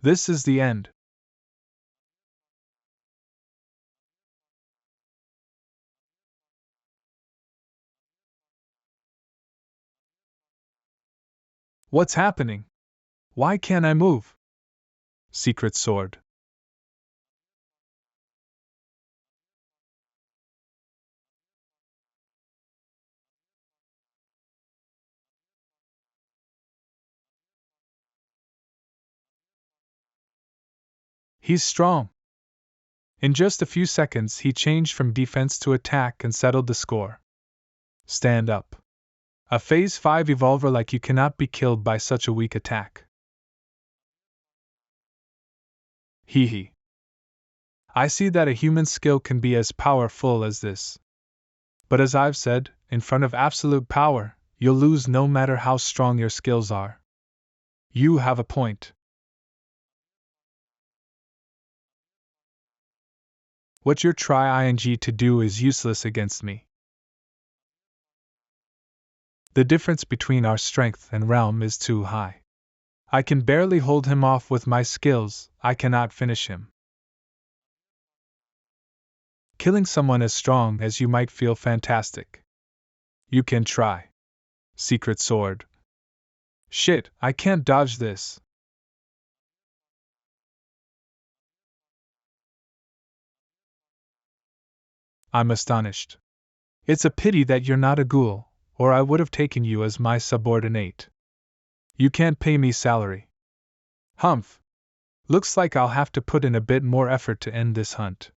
This is the end. What's happening? Why can't I move? Secret sword. He's strong. In just a few seconds, he changed from defense to attack and settled the score. Stand up. A Phase 5 evolver like you cannot be killed by such a weak attack. Hee hee. I see that a human skill can be as powerful as this. But as I've said, in front of absolute power, you'll lose no matter how strong your skills are. You have a point. What you're trying to do is useless against me. The difference between our strength and realm is too high. I can barely hold him off with my skills, I cannot finish him. Killing someone as strong as you might feel fantastic. You can try. Secret sword. Shit, I can't dodge this. I'm astonished. It's a pity that you're not a ghoul, or I would have taken you as my subordinate. You can't pay me salary. Humph. Looks like I'll have to put in a bit more effort to end this hunt.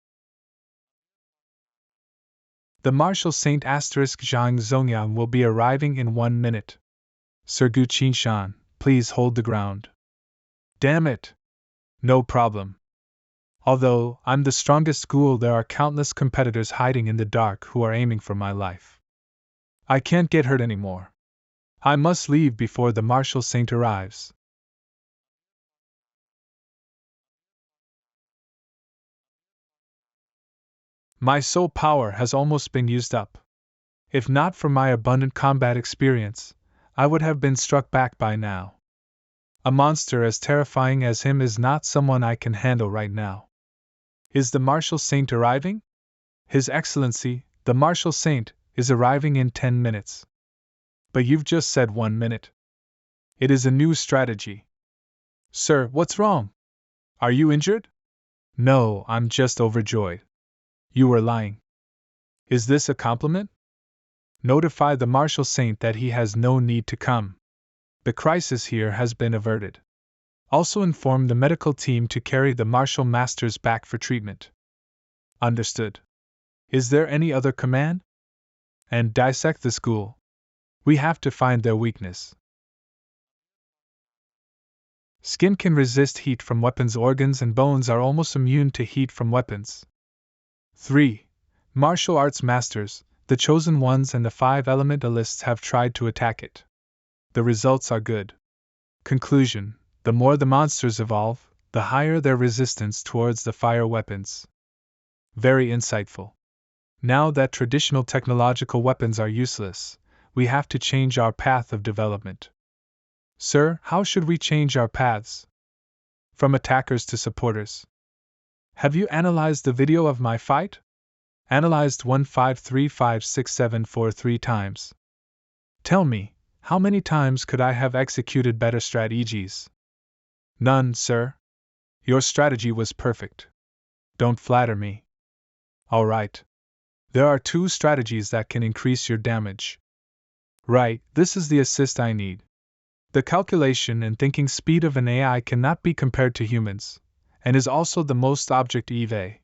The Martial Saint Zhang Zongyang will be arriving in 1 minute. Sir Gu Qinshan, please hold the ground. Damn it! No problem. Although I'm the strongest ghoul, there are countless competitors hiding in the dark who are aiming for my life. I can't get hurt anymore. I must leave before the Martial Saint arrives. My soul power has almost been used up. If not for my abundant combat experience, I would have been struck back by now. A monster as terrifying as him is not someone I can handle right now. Is the Martial Saint arriving? His Excellency, the Martial Saint, is arriving in 10 minutes. But you've just said 1 minute. It is a new strategy. Sir, what's wrong? Are you injured? No, I'm just overjoyed. You were lying. Is this a compliment? Notify the Martial Saint that he has no need to come. The crisis here has been averted. Also inform the medical team to carry the Martial Masters back for treatment. Understood. Is there any other command? And dissect the school. We have to find their weakness. Skin can resist heat from weapons. Organs and bones are almost immune to heat from weapons. 3. Martial arts masters, the chosen ones and the 5 elementalists have tried to attack it. The results are good. Conclusion: the more the monsters evolve, the higher their resistance towards the fire weapons. Very insightful. Now that traditional technological weapons are useless, we have to change our path of development. Sir, how should we change our paths? From attackers to supporters. Have you analyzed the video of my fight? Analyzed 1535674 times. Tell me, how many times could I have executed better strategies? None, sir. Your strategy was perfect. Don't flatter me. All right. There are 2 strategies that can increase your damage. Right, this is the assist I need. The calculation and thinking speed of an AI cannot be compared to humans, and is also the most object-EV.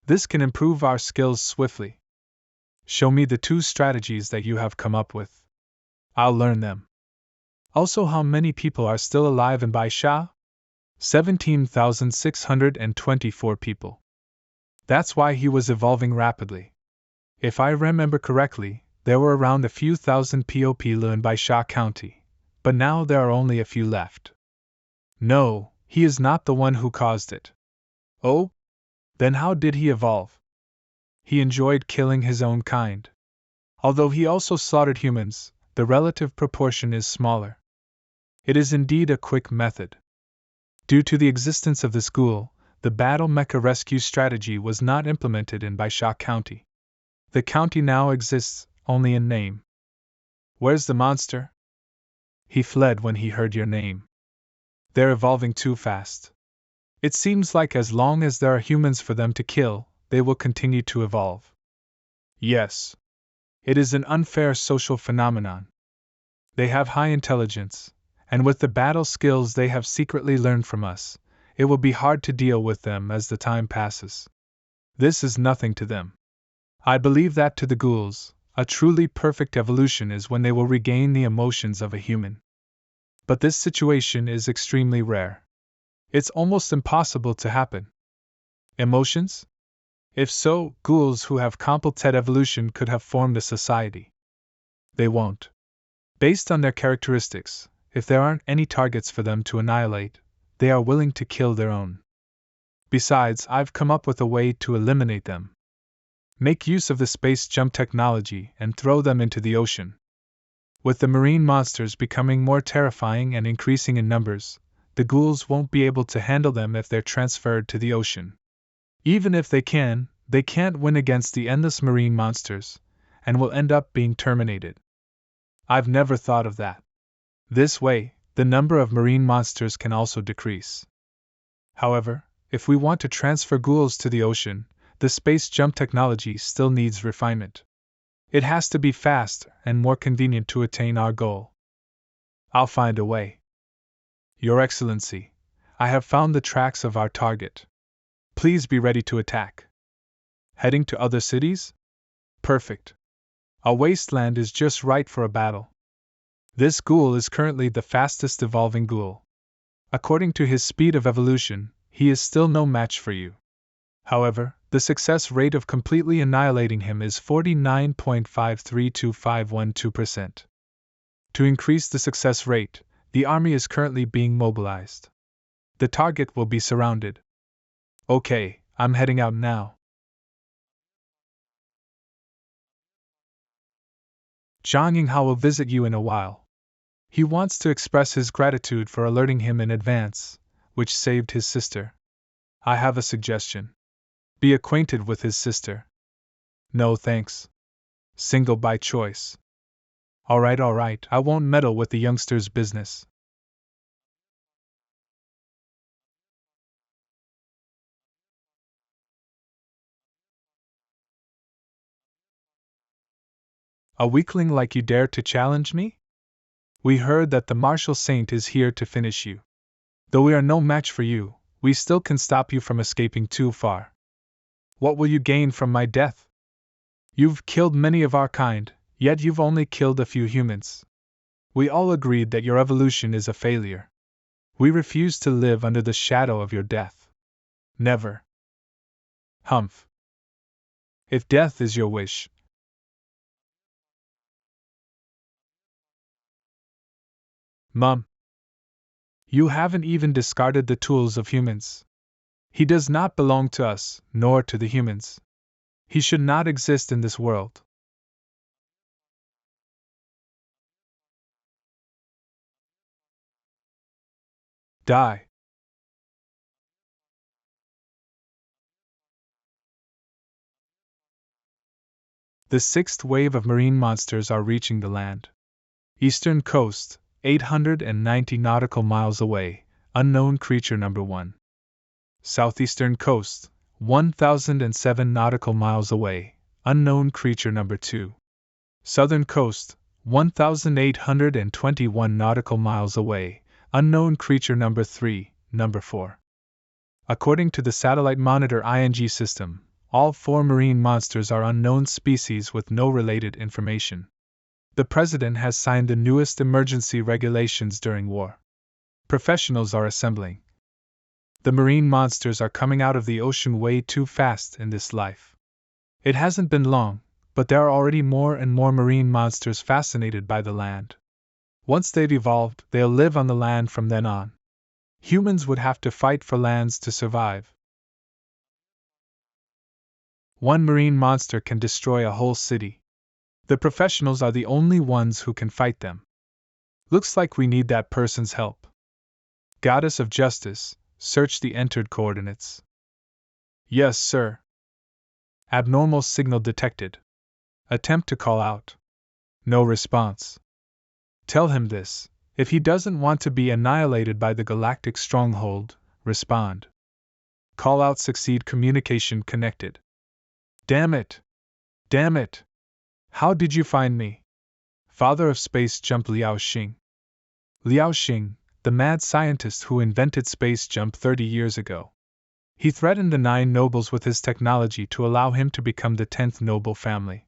This can improve our skills swiftly. Show me the 2 strategies that you have come up with. I'll learn them. Also, how many people are still alive in Baisha? 17,624 people. That's why he was evolving rapidly. If I remember correctly, there were around a few thousand people in Baisha County, but now there are only a few left. No, he is not the one who caused it. Oh? Then how did he evolve? He enjoyed killing his own kind. Although he also slaughtered humans, the relative proportion is smaller. It is indeed a quick method. Due to the existence of this ghoul, the battle mecha rescue strategy was not implemented in Baisha County. The county now exists only in name. Where's the monster? He fled when he heard your name. They're evolving too fast. It seems like as long as there are humans for them to kill, they will continue to evolve. Yes. It is an unfair social phenomenon. They have high intelligence, and with the battle skills they have secretly learned from us, it will be hard to deal with them as the time passes. This is nothing to them. I believe that to the ghouls, a truly perfect evolution is when they will regain the emotions of a human. But this situation is extremely rare. It's almost impossible to happen. Emotions? If so, ghouls who have completed evolution could have formed a society. They won't. Based on their characteristics, if there aren't any targets for them to annihilate, they are willing to kill their own. Besides, I've come up with a way to eliminate them. Make use of the space jump technology and throw them into the ocean. With the marine monsters becoming more terrifying and increasing in numbers, the ghouls won't be able to handle them if they're transferred to the ocean. Even if they can't win against the endless marine monsters, and will end up being terminated. I've never thought of that. This way, the number of marine monsters can also decrease. However, if we want to transfer ghouls to the ocean, the space jump technology still needs refinement. It has to be faster and more convenient to attain our goal. I'll find a way. Your Excellency, I have found the tracks of our target. Please be ready to attack. Heading to other cities? Perfect. A wasteland is just right for a battle. This ghoul is currently the fastest evolving ghoul. According to his speed of evolution, he is still no match for you. However, the success rate of completely annihilating him is 49.532512%. To increase the success rate, the army is currently being mobilized. The target will be surrounded. Okay, I'm heading out now. Zhang Yinghao will visit you in a while. He wants to express his gratitude for alerting him in advance, which saved his sister. I have a suggestion. Be acquainted with his sister. No thanks. Single by choice. Alright, I won't meddle with the youngster's business. A weakling like you dare to challenge me? We heard that the martial saint is here to finish you. Though we are no match for you, we still can stop you from escaping too far. What will you gain from my death? You've killed many of our kind, yet you've only killed a few humans. We all agreed that your evolution is a failure. We refuse to live under the shadow of your death. Never. Humph. If death is your wish. Mum. You haven't even discarded the tools of humans. He does not belong to us, nor to the humans. He should not exist in this world. Die. The sixth wave of marine monsters are reaching the land. Eastern coast, 890 nautical miles away, unknown creature number 1. Southeastern coast, 1007 nautical miles away, unknown creature number 2. Southern coast, 1821 nautical miles away, unknown creature number 3, number 4. According to the satellite monitor ING system, all 4 marine monsters are unknown species with no related information. The President has signed the newest emergency regulations during war. Professionals are assembling. The marine monsters are coming out of the ocean way too fast in this life. It hasn't been long, but there are already more and more marine monsters fascinated by the land. Once they've evolved, they'll live on the land from then on. Humans would have to fight for lands to survive. One marine monster can destroy a whole city. The professionals are the only ones who can fight them. Looks like we need that person's help. Goddess of Justice, search the entered coordinates. Yes, sir. Abnormal signal detected. Attempt to call out. No response. Tell him this. If he doesn't want to be annihilated by the galactic stronghold, respond. Call out succeed communication connected. Damn it! Damn it! How did you find me? Father of Space Jump Liao Xing. Liao Xing, the mad scientist who invented space jump 30 years ago. He threatened the 9 nobles with his technology to allow him to become the 10th noble family.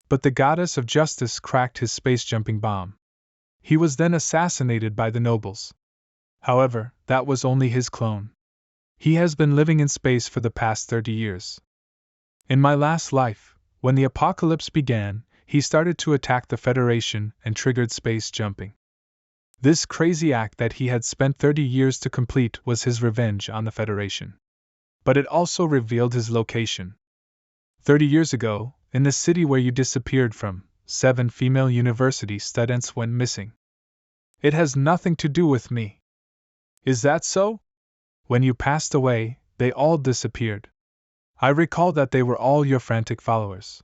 But the goddess of justice cracked his space jumping bomb. He was then assassinated by the nobles. However, that was only his clone. He has been living in space for the past 30 years. In my last life, when the apocalypse began, he started to attack the Federation and triggered space jumping. This crazy act that he had spent 30 years to complete was his revenge on the Federation. But it also revealed his location. 30 years ago, in the city where you disappeared from, 7 female university students went missing. It has nothing to do with me. Is that so? When you passed away, they all disappeared. I recall that they were all your frantic followers.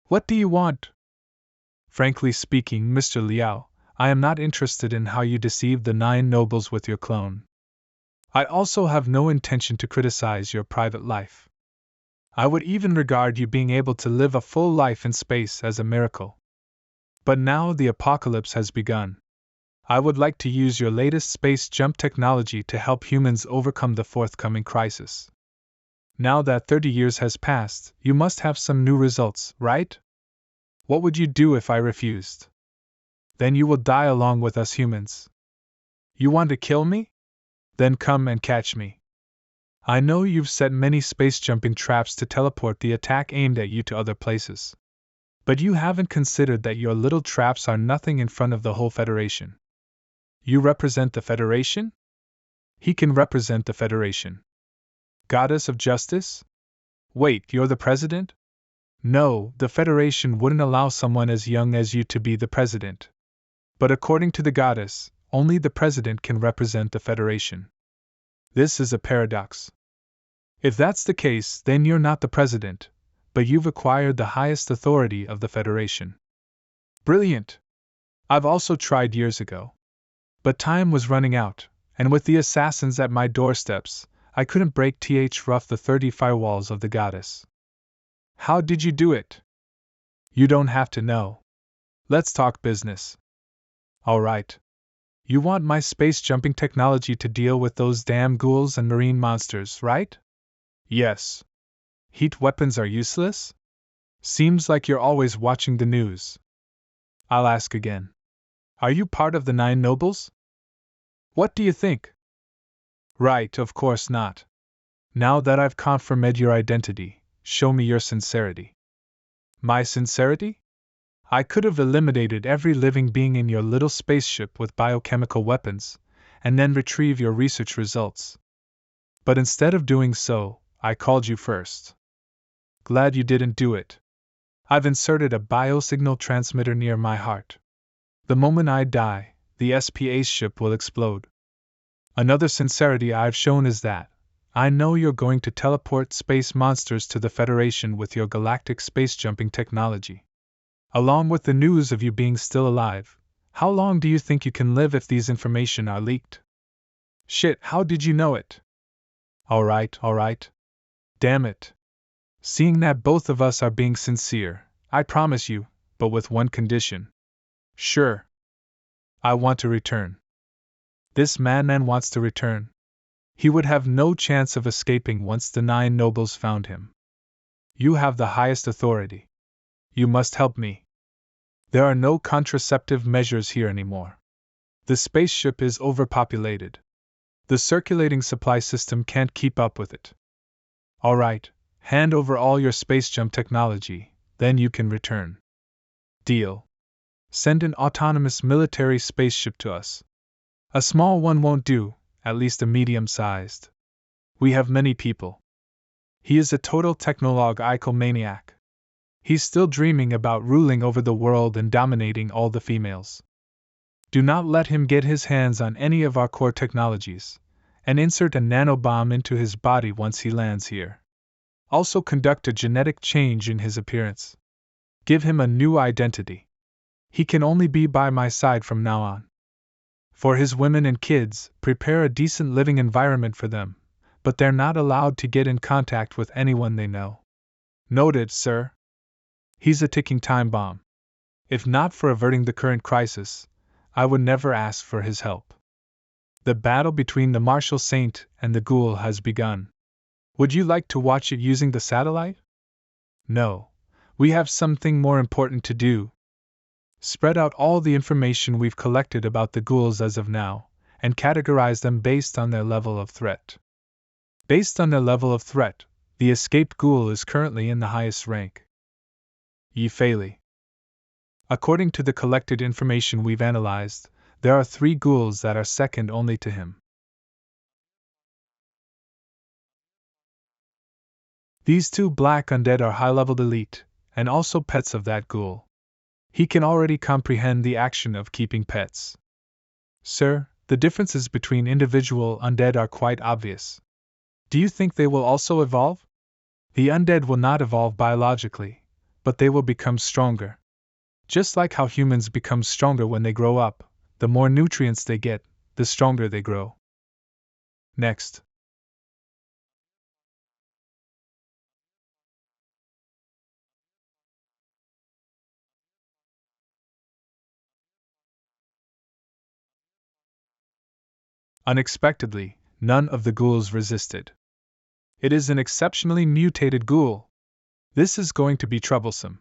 What do you want? Frankly speaking, Mr. Liao, I am not interested in how you deceived the 9 nobles with your clone. I also have no intention to criticize your private life. I would even regard you being able to live a full life in space as a miracle. But now the apocalypse has begun. I would like to use your latest space jump technology to help humans overcome the forthcoming crisis. Now that 30 years has passed, you must have some new results, right? What would you do if I refused? Then you will die along with us humans. You want to kill me? Then come and catch me. I know you've set many space jumping traps to teleport the attack aimed at you to other places. But you haven't considered that your little traps are nothing in front of the whole Federation. You represent the Federation? He can represent the Federation. Goddess of Justice? Wait, you're the president? No, the Federation wouldn't allow someone as young as you to be the president. But according to the goddess, only the president can represent the Federation. This is a paradox. If that's the case, then you're not the president, but you've acquired the highest authority of the Federation. Brilliant! I've also tried years ago. But time was running out, and with the assassins at my doorsteps, I couldn't break rough the 30 firewalls of the goddess. How did you do it? You don't have to know. Let's talk business. All right. You want my space jumping technology to deal with those damn ghouls and marine monsters, right? Yes. Heat weapons are useless? Seems like you're always watching the news. I'll ask again. Are you part of the 9 nobles? What do you think? Right, of course not. Now that I've confirmed your identity, show me your sincerity. My sincerity? I could have eliminated every living being in your little spaceship with biochemical weapons, and then retrieve your research results. But instead of doing so, I called you first. Glad you didn't do it. I've inserted a biosignal transmitter near my heart. The moment I die, the SPA ship will explode. Another sincerity I've shown is that I know you're going to teleport space monsters to the Federation with your galactic space jumping technology. Along with the news of you being still alive, how long do you think you can live if these information are leaked? Shit, how did you know it? Alright. Damn it. Seeing that both of us are being sincere, I promise you, but with one condition. Sure. I want to return. This madman wants to return. He would have no chance of escaping once the 9 nobles found him. You have the highest authority. You must help me. There are no contraceptive measures here anymore. The spaceship is overpopulated. The circulating supply system can't keep up with it. Alright, hand over all your space jump technology, then you can return. Deal. Send an autonomous military spaceship to us. A small one won't do, at least a medium-sized. We have many people. He is a total technological maniac. He's still dreaming about ruling over the world and dominating all the females. Do not let him get his hands on any of our core technologies, and insert a nanobomb into his body once he lands here. Also conduct a genetic change in his appearance. Give him a new identity. He can only be by my side from now on. For his women and kids, prepare a decent living environment for them, but they're not allowed to get in contact with anyone they know. Noted, sir. He's a ticking time bomb. If not for averting the current crisis, I would never ask for his help. The battle between the martial saint and the ghoul has begun. Would you like to watch it using the satellite? No. We have something more important to do. Spread out all the information we've collected about the ghouls as of now, and categorize them based on their level of threat. Based on their level of threat, the escaped ghoul is currently in the highest rank. Yifei. According to the collected information we've analyzed, there are 3 ghouls that are second only to him. These 2 black undead are high-leveled elite, and also pets of that ghoul. He can already comprehend the action of keeping pets. Sir, the differences between individual undead are quite obvious. Do you think they will also evolve? The undead will not evolve biologically, but they will become stronger. Just like how humans become stronger when they grow up, the more nutrients they get, the stronger they grow. Next. Unexpectedly, none of the ghouls resisted. It is an exceptionally mutated ghoul. This is going to be troublesome.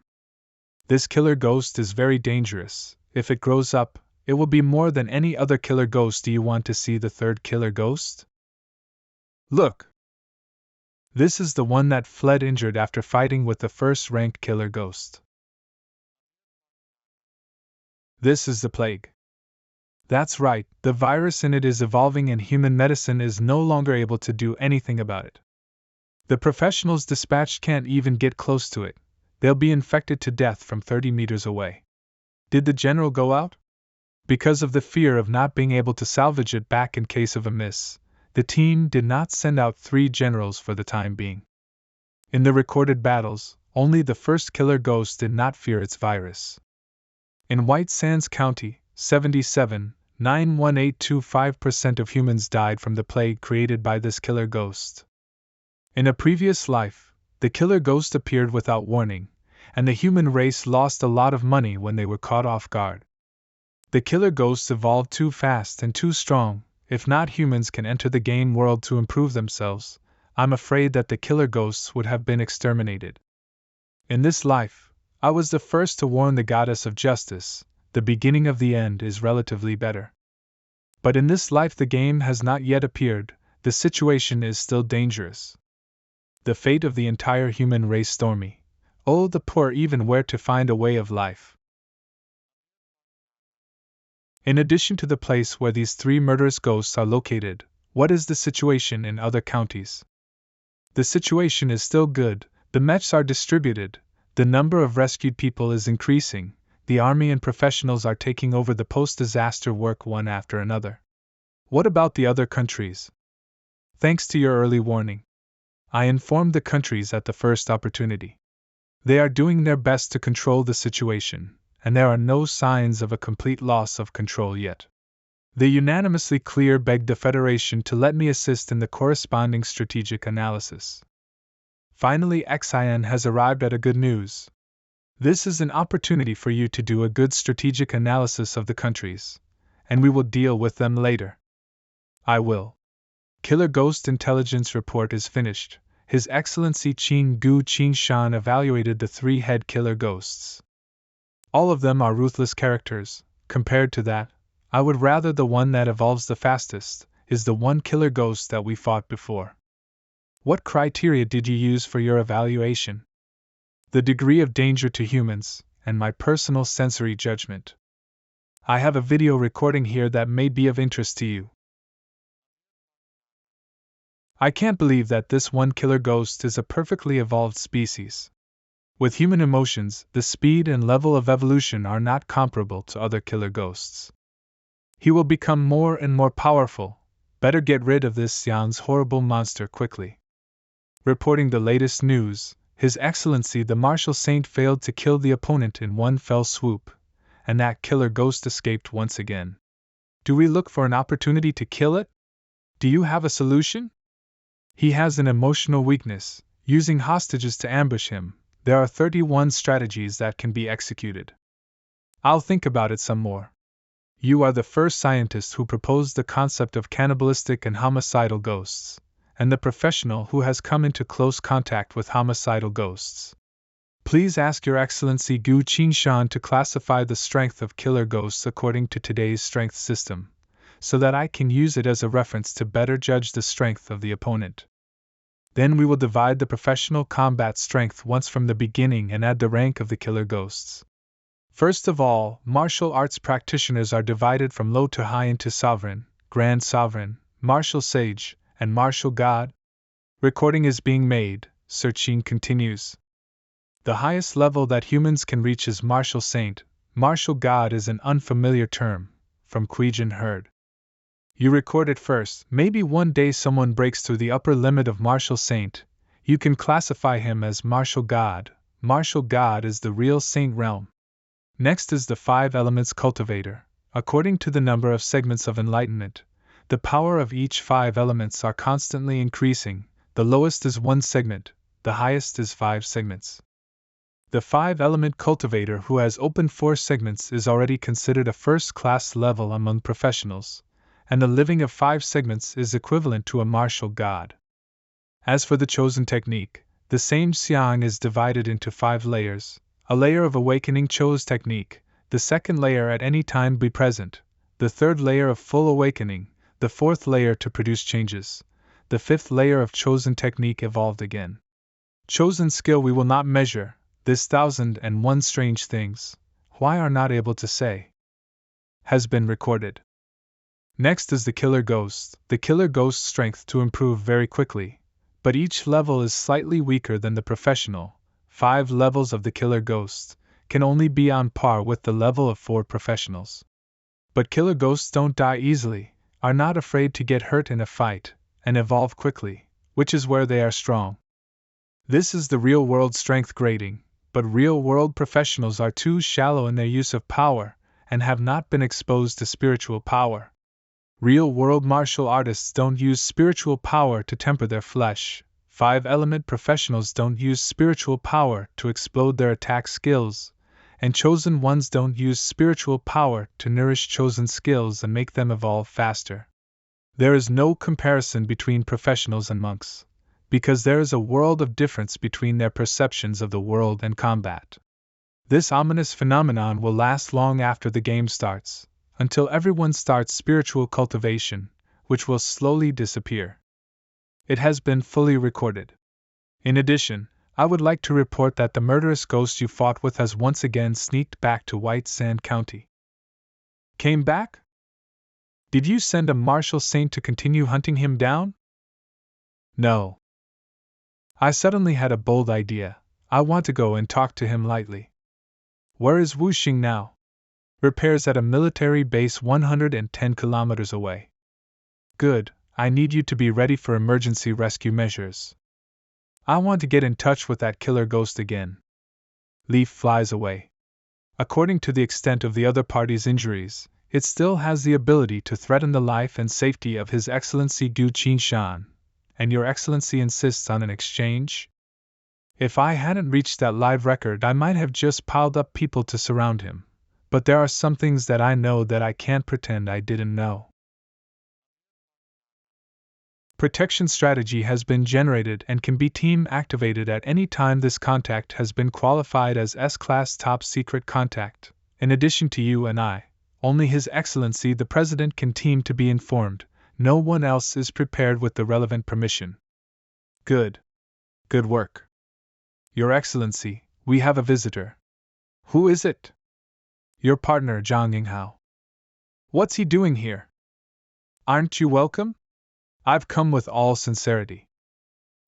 This killer ghost is very dangerous. If it grows up, it will be more than any other killer ghost. Do you want to see the 3rd killer ghost? Look! This is the one that fled injured after fighting with the first-ranked killer ghost. This is the plague. That's right, the virus in it is evolving and human medicine is no longer able to do anything about it. The professionals dispatched can't even get close to it. They'll be infected to death from 30 meters away. Did the general go out? Because of the fear of not being able to salvage it back in case of a miss, the team did not send out 3 generals for the time being. In the recorded battles, only the first killer ghost did not fear its virus. In White Sands County, 77.91825% of humans died from the plague created by this killer ghost. In a previous life, the killer ghost appeared without warning, and the human race lost a lot of money when they were caught off guard. The killer ghosts evolved too fast and too strong. If not humans can enter the game world to improve themselves, I'm afraid that the killer ghosts would have been exterminated. In this life, I was the first to warn the goddess of justice. The beginning of the end is relatively better. But in this life the game has not yet appeared, the situation is still dangerous. The fate of the entire human race stormy. Oh, the poor even where to find a way of life. In addition to the place where these 3 murderous ghosts are located, what is the situation in other counties? The situation is still good, the mechs are distributed, the number of rescued people is increasing. The army and professionals are taking over the post-disaster work one after another. What about the other countries? Thanks to your early warning, I informed the countries at the first opportunity. They are doing their best to control the situation, and there are no signs of a complete loss of control yet. They unanimously begged the Federation to let me assist in the corresponding strategic analysis. Finally, XIN has arrived at a good news. This is an opportunity for you to do a good strategic analysis of the countries, and we will deal with them later. I will. Killer Ghost Intelligence Report is finished. His Excellency Qing Gu Qingshan evaluated the 3 head killer ghosts. All of them are ruthless characters. Compared to that, I would rather the one that evolves the fastest is the one killer ghost that we fought before. What criteria did you use for your evaluation? The degree of danger to humans, and my personal sensory judgment. I have a video recording here that may be of interest to you. I can't believe that this one killer ghost is a perfectly evolved species. With human emotions, the speed and level of evolution are not comparable to other killer ghosts. He will become more and more powerful. Better get rid of this Xian's horrible monster quickly. Reporting the latest news, His Excellency the Martial Saint failed to kill the opponent in one fell swoop, and that killer ghost escaped once again. Do we look for an opportunity to kill it? Do you have a solution? He has an emotional weakness. Using hostages to ambush him, there are 31 strategies that can be executed. I'll think about it some more. You are the first scientist who proposed the concept of cannibalistic and homicidal ghosts, and the professional who has come into close contact with homicidal ghosts. Please ask Your Excellency Gu Qingshan to classify the strength of killer ghosts according to today's strength system, so that I can use it as a reference to better judge the strength of the opponent. Then we will divide the professional combat strength once from the beginning and add the rank of the killer ghosts. First of all, martial arts practitioners are divided from low to high into sovereign, grand sovereign, martial sage, and martial god. Recording is being made, Searching continues. The highest level that humans can reach is martial saint. Martial god is an unfamiliar term, from Kuijin heard. You record it first. Maybe one day someone breaks through the upper limit of martial saint. You can classify him as martial god. Martial god is the real saint realm. Next is the 5 elements cultivator. According to the number of segments of enlightenment, the power of each 5 elements are constantly increasing. The lowest is 1 segment, the highest is 5 segments. The 5 element cultivator who has opened 4 segments is already considered a first-class level among professionals, and the living of 5 segments is equivalent to a martial god. As for the chosen technique, the same xiang is divided into 5 layers. A layer of awakening chose technique, the second layer at any time be present, the third layer of full awakening, the fourth layer to produce changes, the fifth layer of chosen technique evolved again. Chosen skill we will not measure, this 1001 strange things, why are not able to say, has been recorded. Next is the killer ghost. The killer ghost's strength to improve very quickly, but each level is slightly weaker than the professional. 5 levels of the killer ghost can only be on par with the level of 4 professionals. But killer ghosts don't die easily, are not afraid to get hurt in a fight, and evolve quickly, which is where they are strong. This is the real-world strength grading, but real-world professionals are too shallow in their use of power, and have not been exposed to spiritual power. Real-world martial artists don't use spiritual power to temper their flesh. 5 element professionals don't use spiritual power to explode their attack skills, and chosen ones don't use spiritual power to nourish chosen skills and make them evolve faster. There is no comparison between professionals and monks, because there is a world of difference between their perceptions of the world and combat. This ominous phenomenon will last long after the game starts, until everyone starts spiritual cultivation, which will slowly disappear. It has been fully recorded. In addition, I would like to report that the murderous ghost you fought with has once again sneaked back to White Sand County. Came back? Did you send a martial saint to continue hunting him down? No. I suddenly had a bold idea. I want to go and talk to him lightly. Where is Wuxing now? Repairs at a military base 110 kilometers away. Good. I need you to be ready for emergency rescue measures. I want to get in touch with that killer ghost again. Leaf flies away. According to the extent of the other party's injuries, it still has the ability to threaten the life and safety of His Excellency Gu Qingshan, and Your Excellency insists on an exchange? If I hadn't reached that live record, I might have just piled up people to surround him, but there are some things that I know that I can't pretend I didn't know. Protection strategy has been generated and can be team activated at any time. This contact has been qualified as S-Class Top Secret Contact. In addition to you and I, only His Excellency the President can team to be informed. No one else is prepared with the relevant permission. Good. Good work. Your Excellency, we have a visitor. Who is it? Your partner, Zhang Yinghao. What's he doing here? Aren't you welcome? I've come with all sincerity.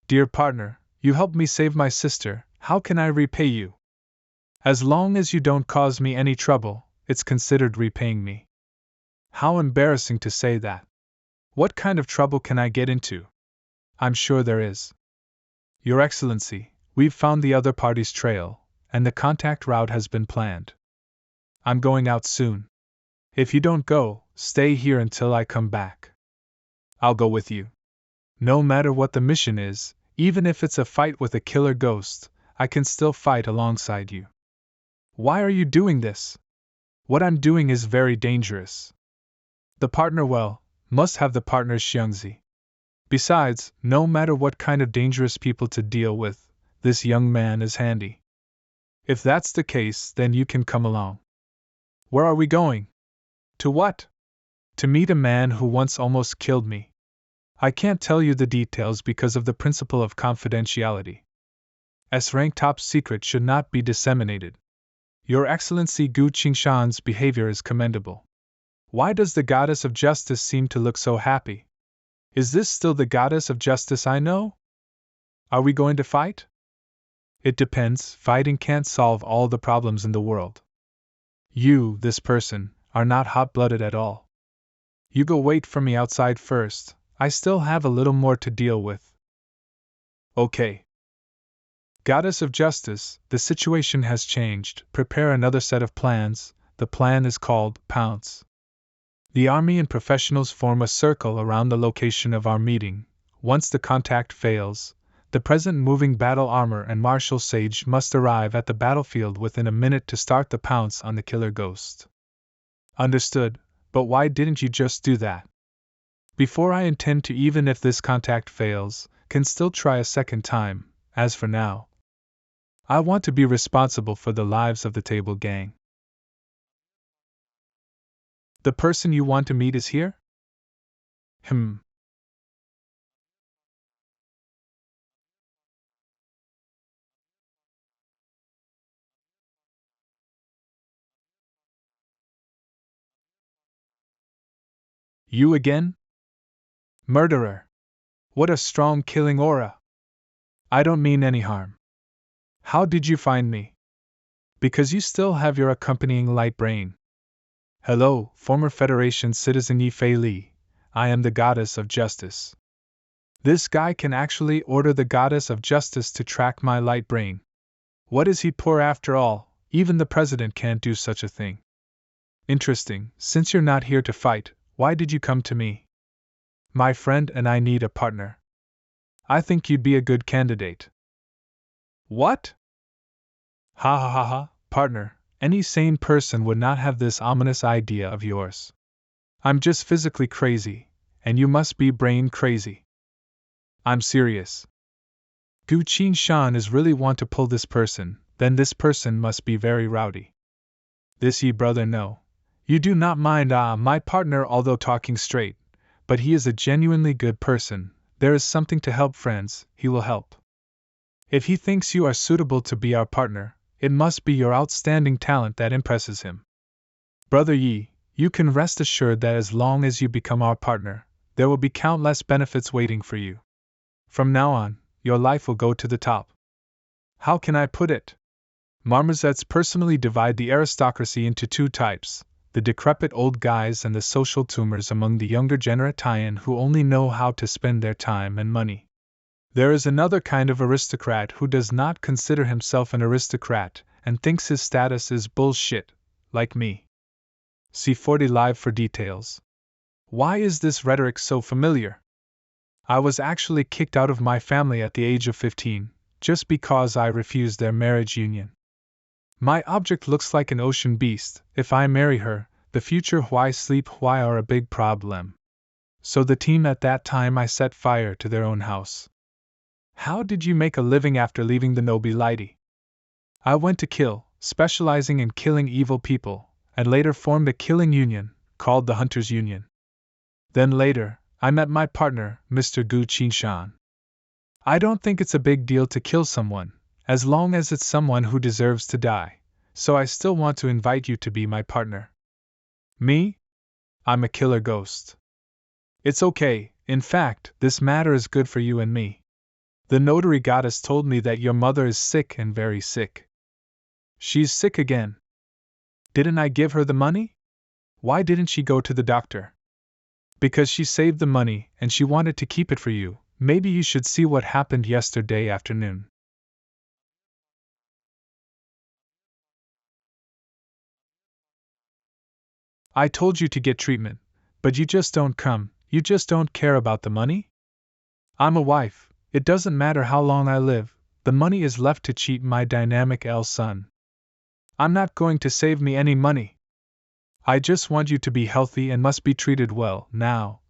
Dear partner, you helped me save my sister, how can I repay you? As long as you don't cause me any trouble, it's considered repaying me. How embarrassing to say that. What kind of trouble can I get into? I'm sure there is. Your Excellency, we've found the other party's trail, and the contact route has been planned. I'm going out soon. If you don't go, stay here until I come back. I'll go with you. No matter what the mission is, even if it's a fight with a killer ghost, I can still fight alongside you. Why are you doing this? What I'm doing is very dangerous. The partner, well, must have the partner's xiangzi. Besides, no matter what kind of dangerous people to deal with, this young man is handy. If that's the case, then you can come along. Where are we going? To what? To meet a man who once almost killed me. I can't tell you the details because of the principle of confidentiality. S-rank top secret should not be disseminated. Your Excellency Gu Qingshan's behavior is commendable. Why does the goddess of justice seem to look so happy? Is this still the goddess of justice I know? Are we going to fight? It depends, fighting can't solve all the problems in the world. You, this person, are not hot-blooded at all. You go wait for me outside first, I still have a little more to deal with. Okay. Goddess of Justice, the situation has changed. Prepare another set of plans. The plan is called Pounce. The army and professionals form a circle around the location of our meeting. Once the contact fails, the present moving battle armor and martial sage must arrive at the battlefield within a minute to start the pounce on the killer ghost. Understood, but why didn't you just do that? Before I intend to, even if this contact fails, can still try a second time. As for now, I want to be responsible for the lives of the table gang. The person you want to meet is here? You again? Murderer! What a strong killing aura! I don't mean any harm. How did you find me? Because you still have your accompanying light brain. Hello, former Federation citizen Yi Fei Li. I am the goddess of justice. This guy can actually order the goddess of justice to track my light brain. What is he poor after all? Even the president can't do such a thing. Interesting, since you're not here to fight, why did you come to me? My friend and I need a partner. I think you'd be a good candidate. What? Ha ha ha ha, partner, any sane person would not have this ominous idea of yours. I'm just physically crazy, and you must be brain crazy. I'm serious. Gu Qingshan is really want to pull this person, then this person must be very rowdy. This ye brother no. You do not mind my partner although talking straight, but he is a genuinely good person. There is something to help friends, he will help. If he thinks you are suitable to be our partner, it must be your outstanding talent that impresses him. Brother Yi, you can rest assured that as long as you become our partner, there will be countless benefits waiting for you. From now on, your life will go to the top. How can I put it? Marmozets personally divide the aristocracy into two types, the decrepit old guys and the social tumors among the younger generation who only know how to spend their time and money. There is another kind of aristocrat who does not consider himself an aristocrat and thinks his status is bullshit, like me. See 40 Live for details. Why is this rhetoric so familiar? I was actually kicked out of my family at the age of 15, just because I refused their marriage union. My object looks like an ocean beast. If I marry her, the future why sleep why are a big problem. So the team at that time I set fire to their own house. How did you make a living after leaving the nobility? I went to kill, specializing in killing evil people, and later formed a killing union, called the Hunters Union. Then later, I met my partner, Mr. Gu Qingshan. I don't think it's a big deal to kill someone, as long as it's someone who deserves to die, so I still want to invite you to be my partner. Me? I'm a killer ghost. It's okay, in fact, this matter is good for you and me. The notary goddess told me that your mother is sick and very sick. She's sick again. Didn't I give her the money? Why didn't she go to the doctor? Because she saved the money and she wanted to keep it for you. Maybe you should see what happened yesterday afternoon. I told you to get treatment, but you just don't come, you just don't care about the money? I'm a wife, it doesn't matter how long I live, the money is left to cheat my dynamic L son. I'm not going to save me any money. I just want you to be healthy and must be treated well. Now,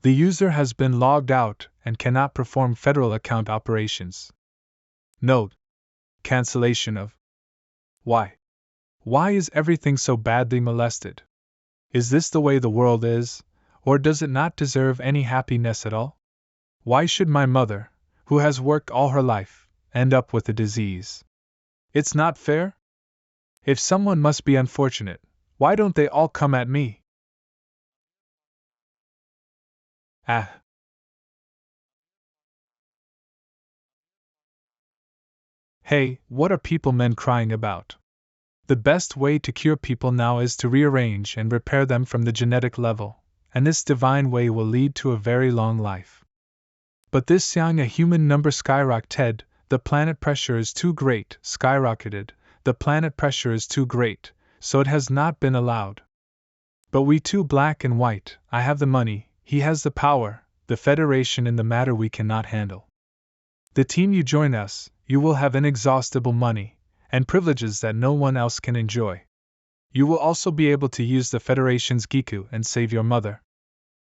the user has been logged out and cannot perform federal account operations. Note: cancellation of. Why? Why is everything so badly molested? Is this the way the world is, or does it not deserve any happiness at all? Why should my mother, who has worked all her life, end up with a disease? It's not fair? If someone must be unfortunate, why don't they all come at me? Ah. Hey, what are people men crying about? The best way to cure people now is to rearrange and repair them from the genetic level, and this divine way will lead to a very long life. But this young a human number skyrocketed, the planet pressure is too great, skyrocketed, the planet pressure is too great, so it has not been allowed. But we two black and white, I have the money, he has the power, the Federation in the matter we cannot handle. The team you join us, you will have inexhaustible money, and privileges that no one else can enjoy. You will also be able to use the Federation's Giku and save your mother.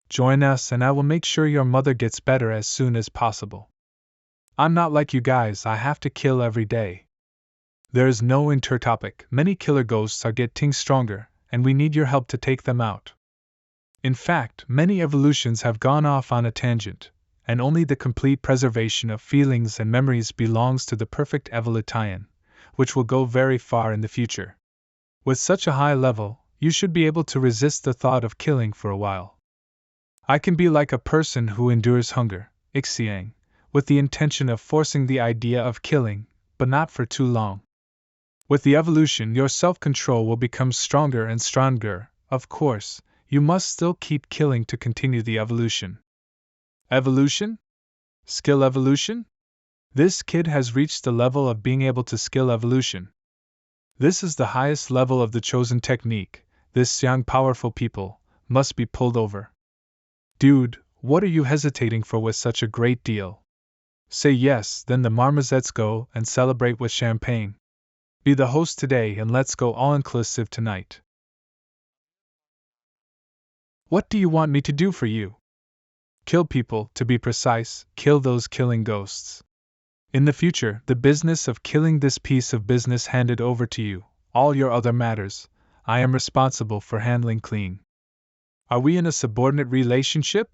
Join us and I will make sure your mother gets better as soon as possible. I'm not like you guys, I have to kill every day. There is no intertopic, many killer ghosts are getting stronger, and we need your help to take them out. In fact, many evolutions have gone off on a tangent, and only the complete preservation of feelings and memories belongs to the perfect evolution, which will go very far in the future. With such a high level, you should be able to resist the thought of killing for a while. I can be like a person who endures hunger, Ixiang, with the intention of forcing the idea of killing, but not for too long. With the evolution, your self-control will become stronger and stronger. Of course, you must still keep killing to continue the evolution. Evolution? Skill evolution? This kid has reached the level of being able to skill evolution. This is the highest level of the chosen technique. This young powerful people must be pulled over. Dude, what are you hesitating for with such a great deal? Say yes, then the marmozets go and celebrate with champagne. Be the host today and let's go all-inclusive tonight. What do you want me to do for you? Kill people, to be precise, kill those killing ghosts. In the future, the business of killing this piece of business handed over to you, all your other matters, I am responsible for handling clean. Are we in a subordinate relationship?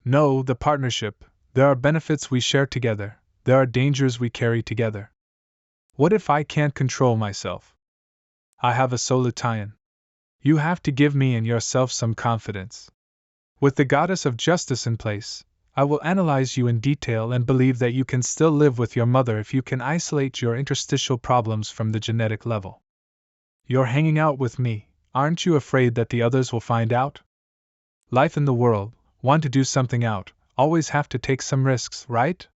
No, the partnership. There are benefits we share together, there are dangers we carry together. What if I can't control myself? I have a solution. You have to give me and yourself some confidence. With the goddess of justice in place, I will analyze you in detail and believe that you can still live with your mother if you can isolate your interstitial problems from the genetic level. You're hanging out with me, aren't you afraid that the others will find out? Life in the world, want to do something out, always have to take some risks, right?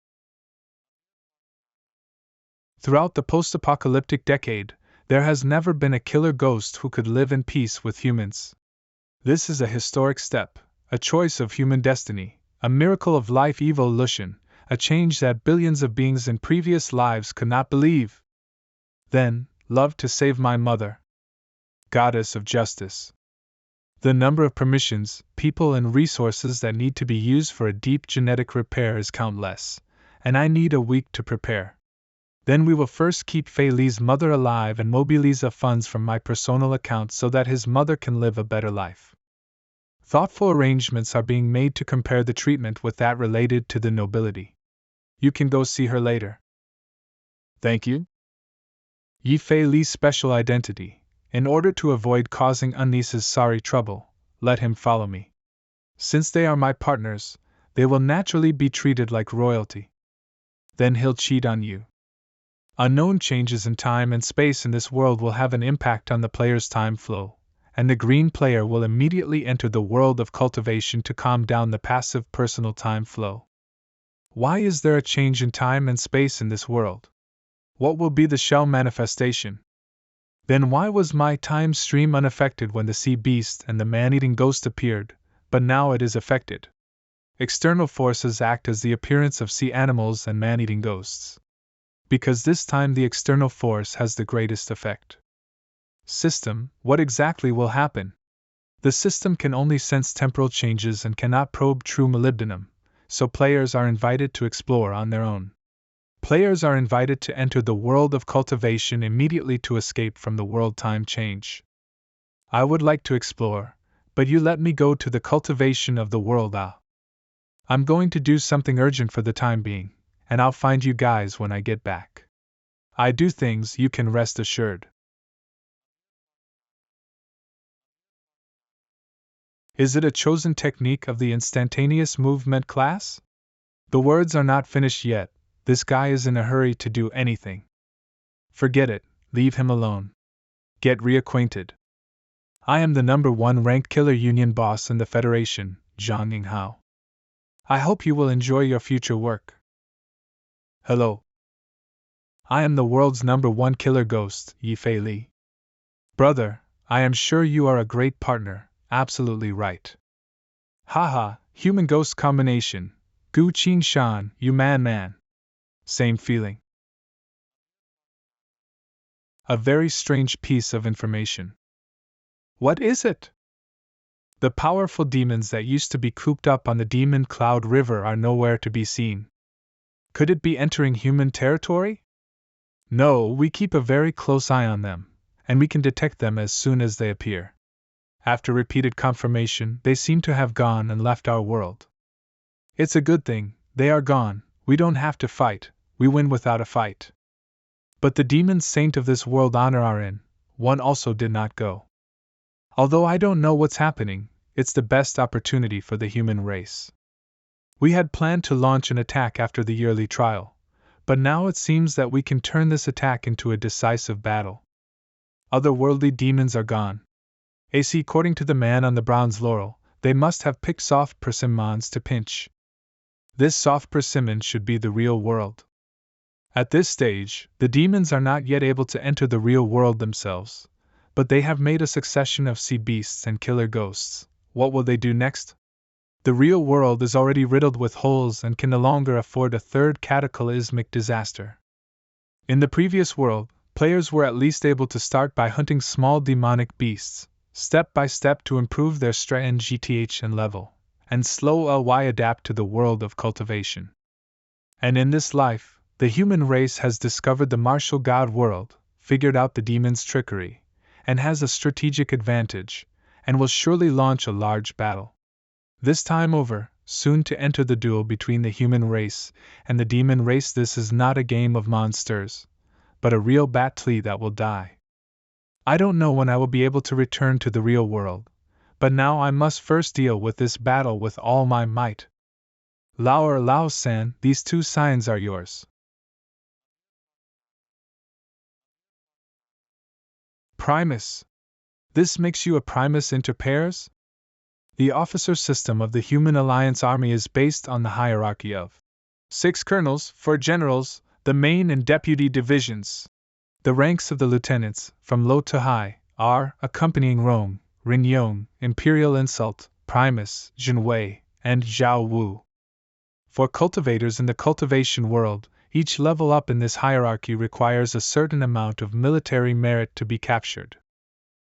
Throughout the post-apocalyptic decade, there has never been a killer ghost who could live in peace with humans. This is a historic step, a choice of human destiny, a miracle of life evolution, a change that billions of beings in previous lives could not believe. Then, love to save my mother. Goddess of justice. The number of permissions, people and resources that need to be used for a deep genetic repair is countless, and I need a week to prepare. Then we will first keep Fei Li's mother alive and mobilize funds from my personal account so that his mother can live a better life. Thoughtful arrangements are being made to compare the treatment with that related to the nobility. You can go see her later. Thank you. Yi Fei Li's special identity. In order to avoid causing unnecessary trouble, let him follow me. Since they are my partners, they will naturally be treated like royalty. Then he'll cheat on you. Unknown changes in time and space in this world will have an impact on the player's time flow, and the green player will immediately enter the world of cultivation to calm down the passive personal time flow. Why is there a change in time and space in this world? What will be the shell manifestation? Then why was my time stream unaffected when the sea beast and the man-eating ghost appeared, but now it is affected? External forces act as the appearance of sea animals and man-eating ghosts. Because this time the external force has the greatest effect. System, what exactly will happen? The system can only sense temporal changes and cannot probe true molybdenum, so players are invited to explore on their own. Players are invited to enter the world of cultivation immediately to escape from the world time change. I would like to explore, but you let me go to the cultivation of the world. I'm going to do something urgent for the time being, and I'll find you guys when I get back. I do things, you can rest assured. Is it a chosen technique of the instantaneous movement class? The words are not finished yet. This guy is in a hurry to do anything. Forget it, leave him alone. Get reacquainted. I am the #1 ranked killer union boss in the Federation, Zhang Yinghao. I hope you will enjoy your future work. Hello. I am the world's #1 killer ghost, Yifei Li. Brother, I am sure you are a great partner, absolutely right. Haha, human-ghost combination, Gu Qing Shan, you man. Same feeling. A very strange piece of information. What is it? The powerful demons that used to be cooped up on the Demon Cloud River are nowhere to be seen. Could it be entering human territory? No, we keep a very close eye on them, and we can detect them as soon as they appear. After repeated confirmation, they seem to have gone and left our world. It's a good thing, they are gone, we don't have to fight, we win without a fight. But the demon saint of this world honor are in, one also did not go. Although I don't know what's happening, it's the best opportunity for the human race. We had planned to launch an attack after the yearly trial, but now it seems that we can turn this attack into a decisive battle. Otherworldly demons are gone. According to the man on the bronze laurel, they must have picked soft persimmons to pinch. This soft persimmon should be the real world. At this stage, the demons are not yet able to enter the real world themselves, but they have made a succession of sea beasts and killer ghosts. What will they do next? The real world is already riddled with holes and can no longer afford a third cataclysmic disaster. In the previous world, players were at least able to start by hunting small demonic beasts, step by step to improve their strength and level, and slowly adapt to the world of cultivation. And in this life, the human race has discovered the martial god world, figured out the demon's trickery, and has a strategic advantage, and will surely launch a large battle. This time over, soon to enter the duel between the human race and the demon race. This is not a game of monsters, but a real battle that will die. I don't know when I will be able to return to the real world, but now I must first deal with this battle with all my might. Lao-san, these 2 signs are yours. Primus. This makes you a Primus inter pares? The officer system of the Human Alliance Army is based on the hierarchy of 6 colonels, 4 generals, the main and deputy divisions. The ranks of the lieutenants, from low to high, are accompanying Rong, Rin-Yong, Imperial Insult, Primus, Jinwei, and Zhao Wu. For cultivators in the cultivation world, each level up in this hierarchy requires a certain amount of military merit to be captured.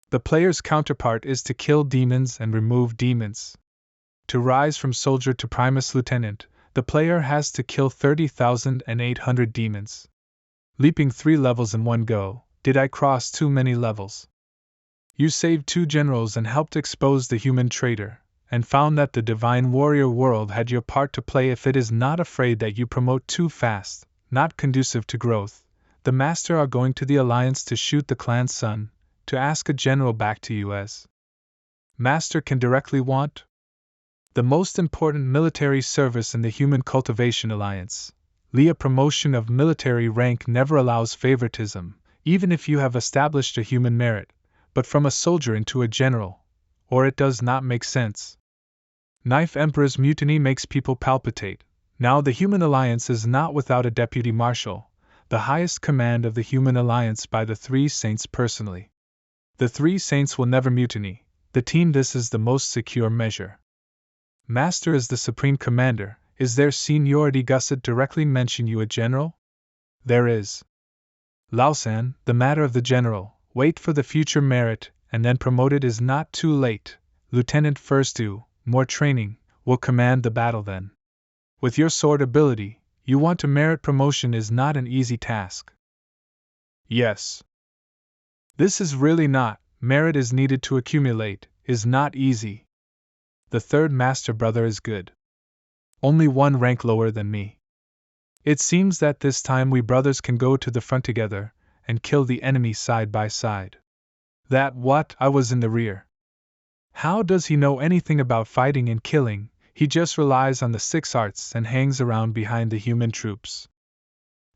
The player's counterpart is to kill demons and remove demons. To rise from soldier to Primus Lieutenant, the player has to kill 30,800 demons. Leaping 3 levels in one go, did I cross too many levels? You saved 2 generals and helped expose the human traitor, and found that the divine warrior world had your part to play. If it is not afraid that you promote too fast, not conducive to growth, the master are going to the alliance to shoot the clan's son, to ask a general back to you as master can directly want the most important military service in the Human Cultivation Alliance. A promotion of military rank never allows favoritism, even if you have established a human merit, but from a soldier into a general, or it does not make sense. Knife Emperor's mutiny makes people palpitate. Now the Human Alliance is not without a deputy marshal, the highest command of the Human Alliance by the 3 saints personally. The 3 saints will never mutiny, the team. This is the most secure measure. Master is the supreme commander. Is there seniority? Gusset directly mention you a general? There is. Lao-san, the matter of the general, wait for the future merit, and then promote it is not too late. Lieutenant first do more training, will command the battle then. With your sword ability, you want to merit promotion is not an easy task. Yes. This is really not, merit is needed to accumulate, is not easy. The third master brother is good. Only one rank lower than me. It seems that this time we brothers can go to the front together, and kill the enemy side by side. That what? I was in the rear. How does he know anything about fighting and killing? He just relies on the 6 arts and hangs around behind the human troops.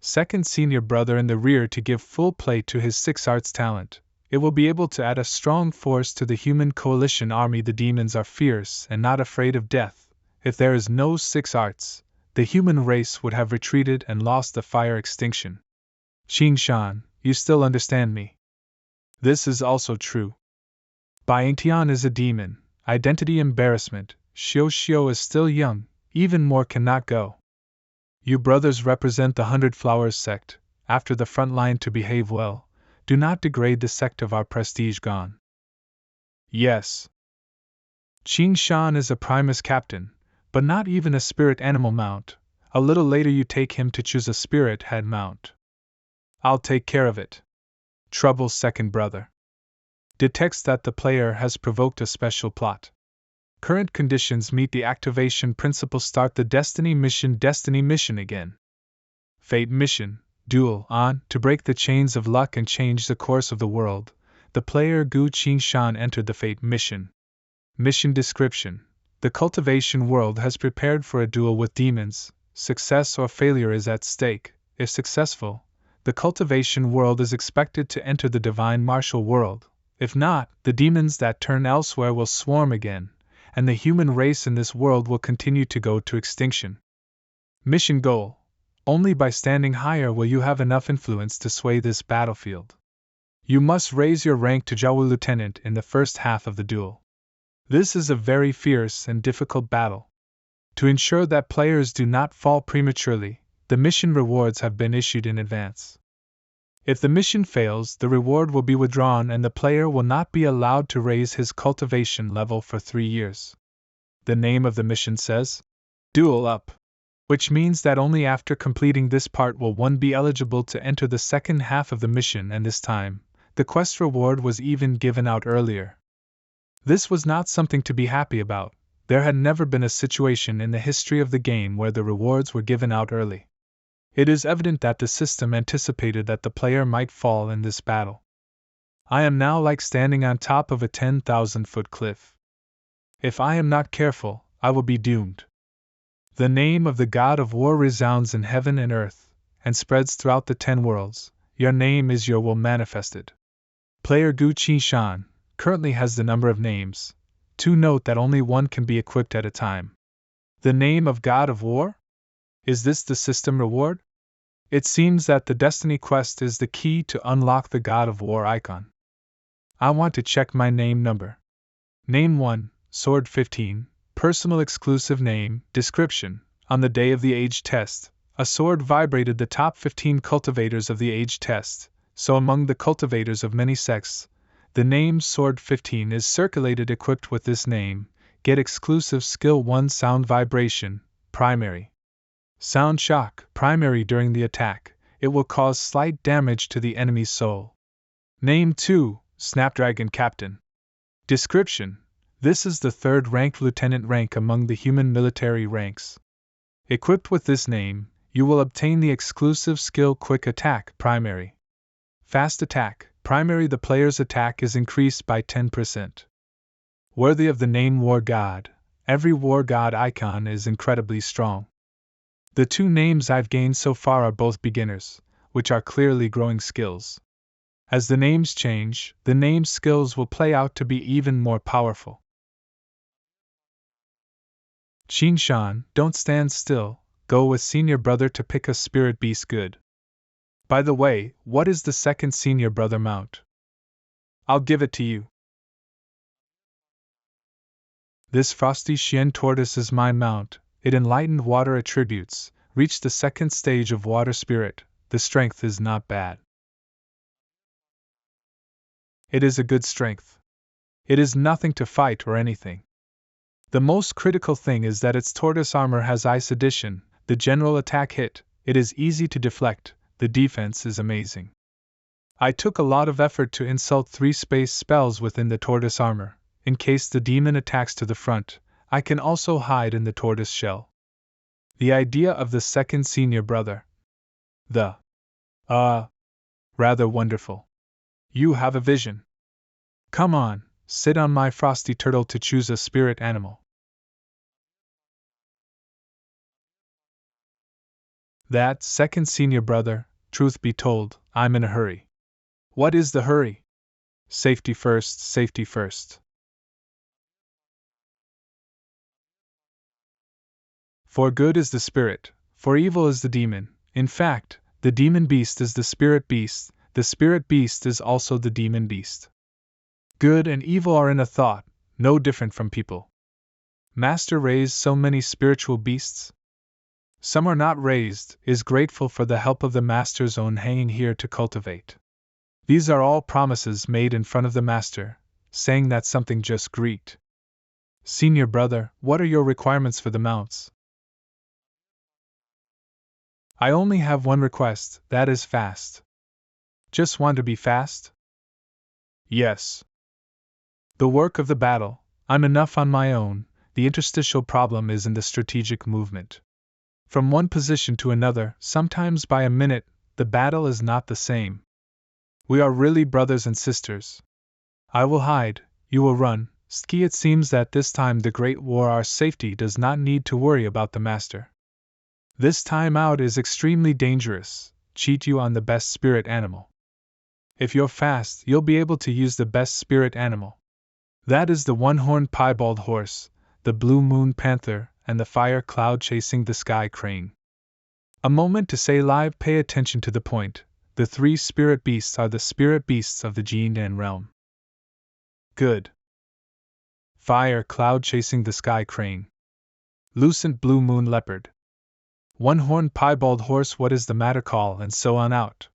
Second senior brother in the rear to give full play to his 6 arts talent. It will be able to add a strong force to the human coalition army. The demons are fierce and not afraid of death. If there is no 6 arts, the human race would have retreated and lost the fire extinction. Xing Shan, you still understand me? This is also true. Bai Tian is a demon, identity embarrassment, Xiao Xiao is still young, even more cannot go. You brothers represent the 100 Flowers sect, after the front line to behave well, do not degrade the sect of our prestige gone. Yes. Qing Shan is a Primus captain, but not even a spirit animal mount. A little later you take him to choose a spirit head mount. I'll take care of it. Trouble's second brother detects that the player has provoked a special plot. Current conditions meet the activation principle. Start the Destiny mission again. Fate mission, Duel on, to break the chains of luck and change the course of the world. The player Gu Qingshan entered the Fate mission. Mission description: the cultivation world has prepared for a duel with demons. Success or failure is at stake. If successful, the cultivation world is expected to enter the divine martial world. If not, the demons that turn elsewhere will swarm again, and the human race in this world will continue to go to extinction. Mission goal: only by standing higher will you have enough influence to sway this battlefield. You must raise your rank to Jiawu Lieutenant in the first half of the duel. This is a very fierce and difficult battle. To ensure that players do not fall prematurely, the mission rewards have been issued in advance. If the mission fails, the reward will be withdrawn and the player will not be allowed to raise his cultivation level for 3 years. The name of the mission says, Duel Up, which means that only after completing this part will one be eligible to enter the second half of the mission, and this time, the quest reward was even given out earlier. This was not something to be happy about. There had never been a situation in the history of the game where the rewards were given out early. It is evident that the system anticipated that the player might fall in this battle. I am now like standing on top of a 10,000-foot cliff. If I am not careful, I will be doomed. The name of the god of war resounds in heaven and earth, and spreads throughout the 10 worlds. Your name is your will manifested. Player Gu Qishan currently has the number of names. To note that only one can be equipped at a time. The name of God of War? Is this the system reward? It seems that the Destiny quest is the key to unlock the God of War icon. I want to check my name number. Name 1, Sword 15, personal exclusive name, description. On the day of the age test, a sword vibrated the top 15 cultivators of the age test, so among the cultivators of many sects, the name Sword 15 is circulated. Equipped with this name, get exclusive skill 1 sound vibration, primary. Sound shock, primary. During the attack, it will cause slight damage to the enemy's soul. Name 2, Snapdragon Captain. Description: this is the 3rd ranked lieutenant rank among the human military ranks. Equipped with this name, you will obtain the exclusive skill Quick Attack, primary. Fast Attack, primary. The player's attack is increased by 10%. Worthy of the name War God, every War God icon is incredibly strong. The 2 names I've gained so far are both beginners, which are clearly growing skills. As the names change, the name skills will play out to be even more powerful. Qin Shan, don't stand still, go with senior brother to pick a spirit beast. Good. By the way, what is the second senior brother mount? I'll give it to you. This frosty Xian tortoise is my mount. It enlightened water attributes, reached the 2nd stage of water spirit. The strength is not bad. It is a good strength. It is nothing to fight or anything. The most critical thing is that its tortoise armor has ice addition, the general attack hit, it is easy to deflect, the defense is amazing. I took a lot of effort to insult 3 space spells within the tortoise armor. In case the demon attacks to the front, I can also hide in the tortoise shell. The idea of the second senior brother. Rather wonderful. You have a vision. Come on, sit on my frosty turtle to choose a spirit animal. That second senior brother, truth be told, I'm in a hurry. What is the hurry? Safety first, safety first. For good is the spirit, for evil is the demon. In fact, the demon beast is the spirit beast is also the demon beast. Good and evil are in a thought, no different from people. Master raised so many spiritual beasts? Some are not raised, is grateful for the help of the Master's own hanging here to cultivate. These are all promises made in front of the Master, saying that something just greet. Senior brother, what are your requirements for the mounts? I only have one request, that is fast. Just want to be fast? Yes. The work of the battle, I'm enough on my own, the interstitial problem is in the strategic movement. From one position to another, sometimes by a minute, the battle is not the same. We are really brothers and sisters. I will hide, you will run, ski. It seems that this time the Great War our safety does not need to worry about the Master. This time out is extremely dangerous, cheat you on the best spirit animal. If you're fast, you'll be able to use the best spirit animal. That is the one-horned piebald horse, the blue moon panther, and the fire cloud chasing the sky crane. A moment to say live, pay attention to the point. The 3 spirit beasts are the spirit beasts of the Jinan realm. Good. Fire cloud chasing the sky crane. Lucent blue moon leopard. One-horned piebald horse, what is the matter, call, and so on out.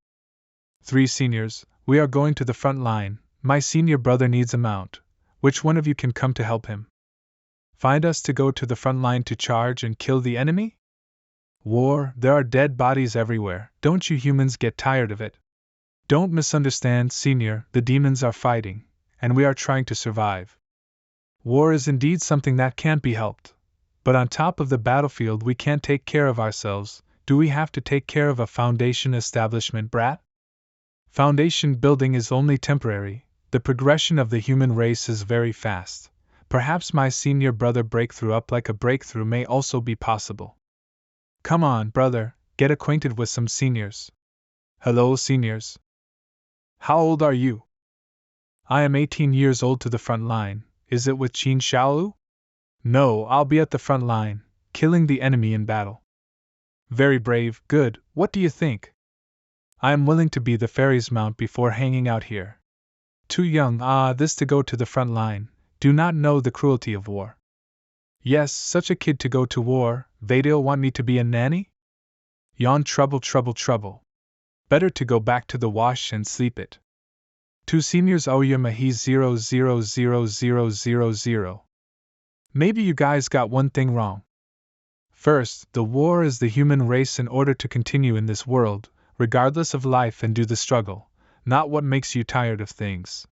3 seniors, we are going to the front line. My senior brother needs a mount. Which one of you can come to help him? Find us to go to the front line to charge and kill the enemy? War, there are dead bodies everywhere, don't you humans get tired of it? Don't misunderstand, senior, the demons are fighting, and we are trying to survive. War is indeed something that can't be helped. But on top of the battlefield we can't take care of ourselves, do we have to take care of a foundation establishment, brat? Foundation building is only temporary, the progression of the human race is very fast. Perhaps my senior brother breakthrough up like a breakthrough may also be possible. Come on, brother, get acquainted with some seniors. Hello, seniors. How old are you? I am 18 years old. To the front line, is it with Qin Shaolu? No, I'll be at the front line, killing the enemy in battle. Very brave, good, what do you think? I am willing to be the fairy's mount before hanging out here. Too young, this to go to the front line, do not know the cruelty of war. Yes, such a kid to go to war, they'll want me to be a nanny? Yawn, trouble. Better to go back to the wash and sleep it. 2 seniors, Oyamahi 0000000. Maybe you guys got one thing wrong. First, the war is the human race in order to continue in this world, regardless of life, and do the struggle, not what makes you tired of things.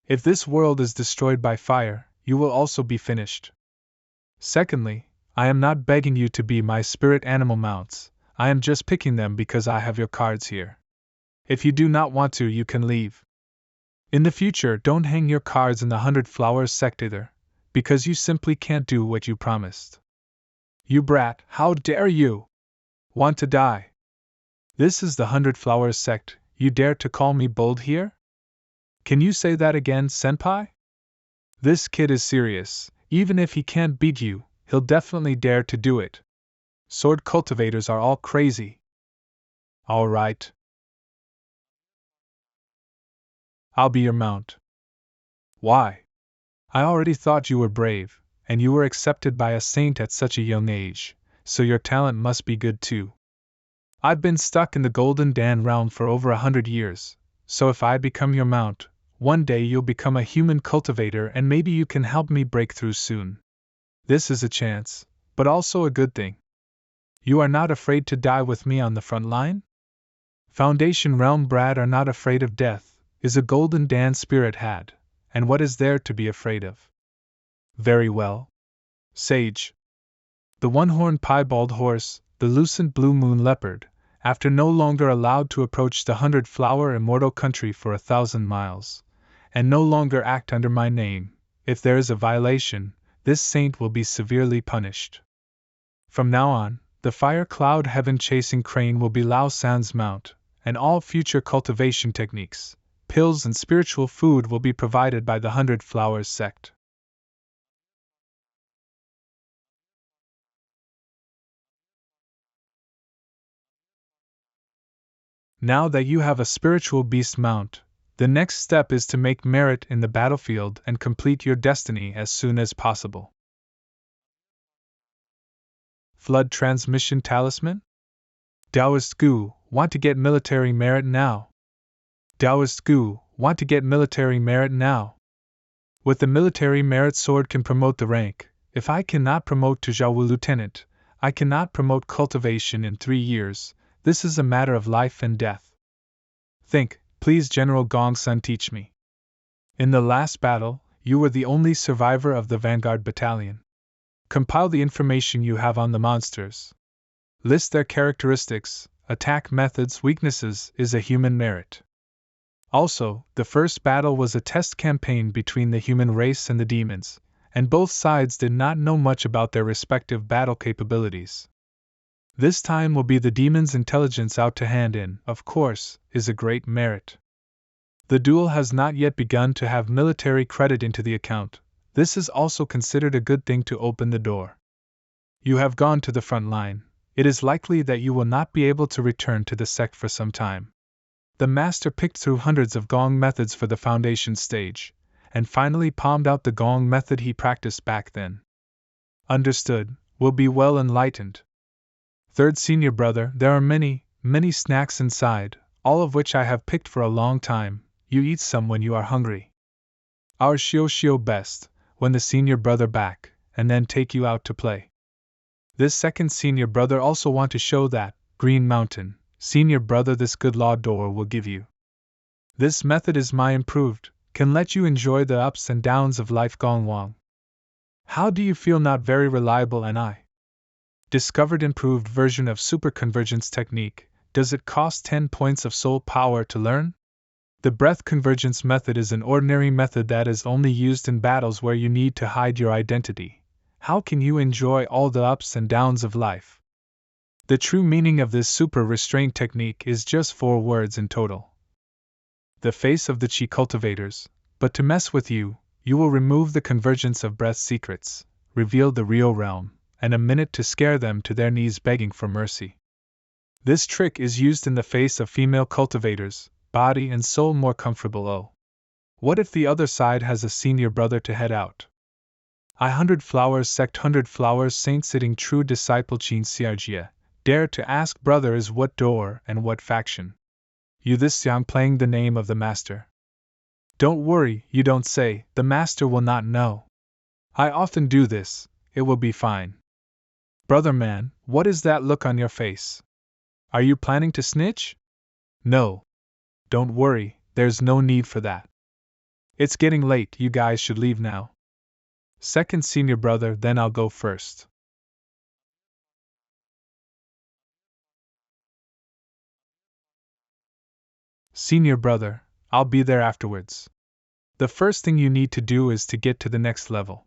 If this world is destroyed by fire, you will also be finished. Secondly, I am not begging you to be my spirit animal mounts, I am just picking them because I have your cards here. If you do not want to, you can leave. In the future, don't hang your cards in the 100 Flowers sect either, because you simply can't do what you promised. You brat, how dare you! Want to die? This is the 100 Flowers sect, you dare to call me bold here? Can you say that again, senpai? This kid is serious, even if he can't beat you, he'll definitely dare to do it. Sword cultivators are all crazy. Alright. I'll be your mount. Why? I already thought you were brave, and you were accepted by a saint at such a young age, so your talent must be good too. I've been stuck in the Golden Dan realm for over 100 years, so if I become your mount, one day you'll become a human cultivator and maybe you can help me break through soon. This is a chance, but also a good thing. You are not afraid to die with me on the front line? Foundation Realm Brad are not afraid of death, is a golden Dan spirit had, and what is there to be afraid of? Very well. Sage. The one-horned piebald horse, the lucent blue moon leopard, after no longer allowed to approach the 100-flower immortal country for 1,000 miles, and no longer act under my name, if there is a violation, this saint will be severely punished. From now on, the fire cloud heaven chasing crane will be Lao San's mount, and all future cultivation techniques, pills and spiritual food will be provided by the 100 Flowers sect. Now that you have a spiritual beast mount, the next step is to make merit in the battlefield and complete your destiny as soon as possible. Flood Transmission Talisman? Taoist Gu, want to get military merit now. Taoist Gu, want to get military merit now. With the military merit sword can promote the rank, if I cannot promote to Jiawu Lieutenant, I cannot promote cultivation in 3 years, this is a matter of life and death. Think, please General Gongsun teach me. In the last battle, you were the only survivor of the Vanguard Battalion. Compile the information you have on the monsters. List their characteristics, attack methods, weaknesses is a human merit. Also, the first battle was a test campaign between the human race and the demons, and both sides did not know much about their respective battle capabilities. This time will be the demons' intelligence out to hand in, of course, is a great merit. The duel has not yet begun to have military credit into the account. This is also considered a good thing to open the door. You have gone to the front line. It is likely that you will not be able to return to the sect for some time. The master picked through hundreds of gong methods for the foundation stage, and finally palmed out the gong method he practiced back then. Understood, will be well enlightened. Third senior brother, there are many, many snacks inside, all of which I have picked for a long time. You eat some when you are hungry. Our Shio best, when the senior brother back, and then take you out to play. This second senior brother also want to show that, Green Mountain, senior brother this good law door will give you. This method is my improved, can let you enjoy the ups and downs of life gong wang. How do you feel? Not very reliable and I discovered improved version of superconvergence technique. Does it cost 10 points of soul power to learn? The breath convergence method is an ordinary method that is only used in battles where you need to hide your identity. How can you enjoy all the ups and downs of life? The true meaning of this super restraint technique is just 4 words in total. The face of the chi cultivators, but to mess with you, you will remove the convergence of breath secrets, reveal the real realm, and a minute to scare them to their knees begging for mercy. This trick is used in the face of female cultivators, body and soul more comfortable. Oh. What if the other side has a senior brother to head out? 100 Flowers sect 100 Flowers saint sitting true disciple Chin Siarjia, dare to ask brother is what door and what faction? You this young playing the name of the master. Don't worry, you don't say, the master will not know. I often do this, it will be fine. Brother man, what is that look on your face? Are you planning to snitch? No. Don't worry, there's no need for that. It's getting late, you guys should leave now. Second senior brother, then I'll go first. Senior brother, I'll be there afterwards. The first thing you need to do is to get to the next level.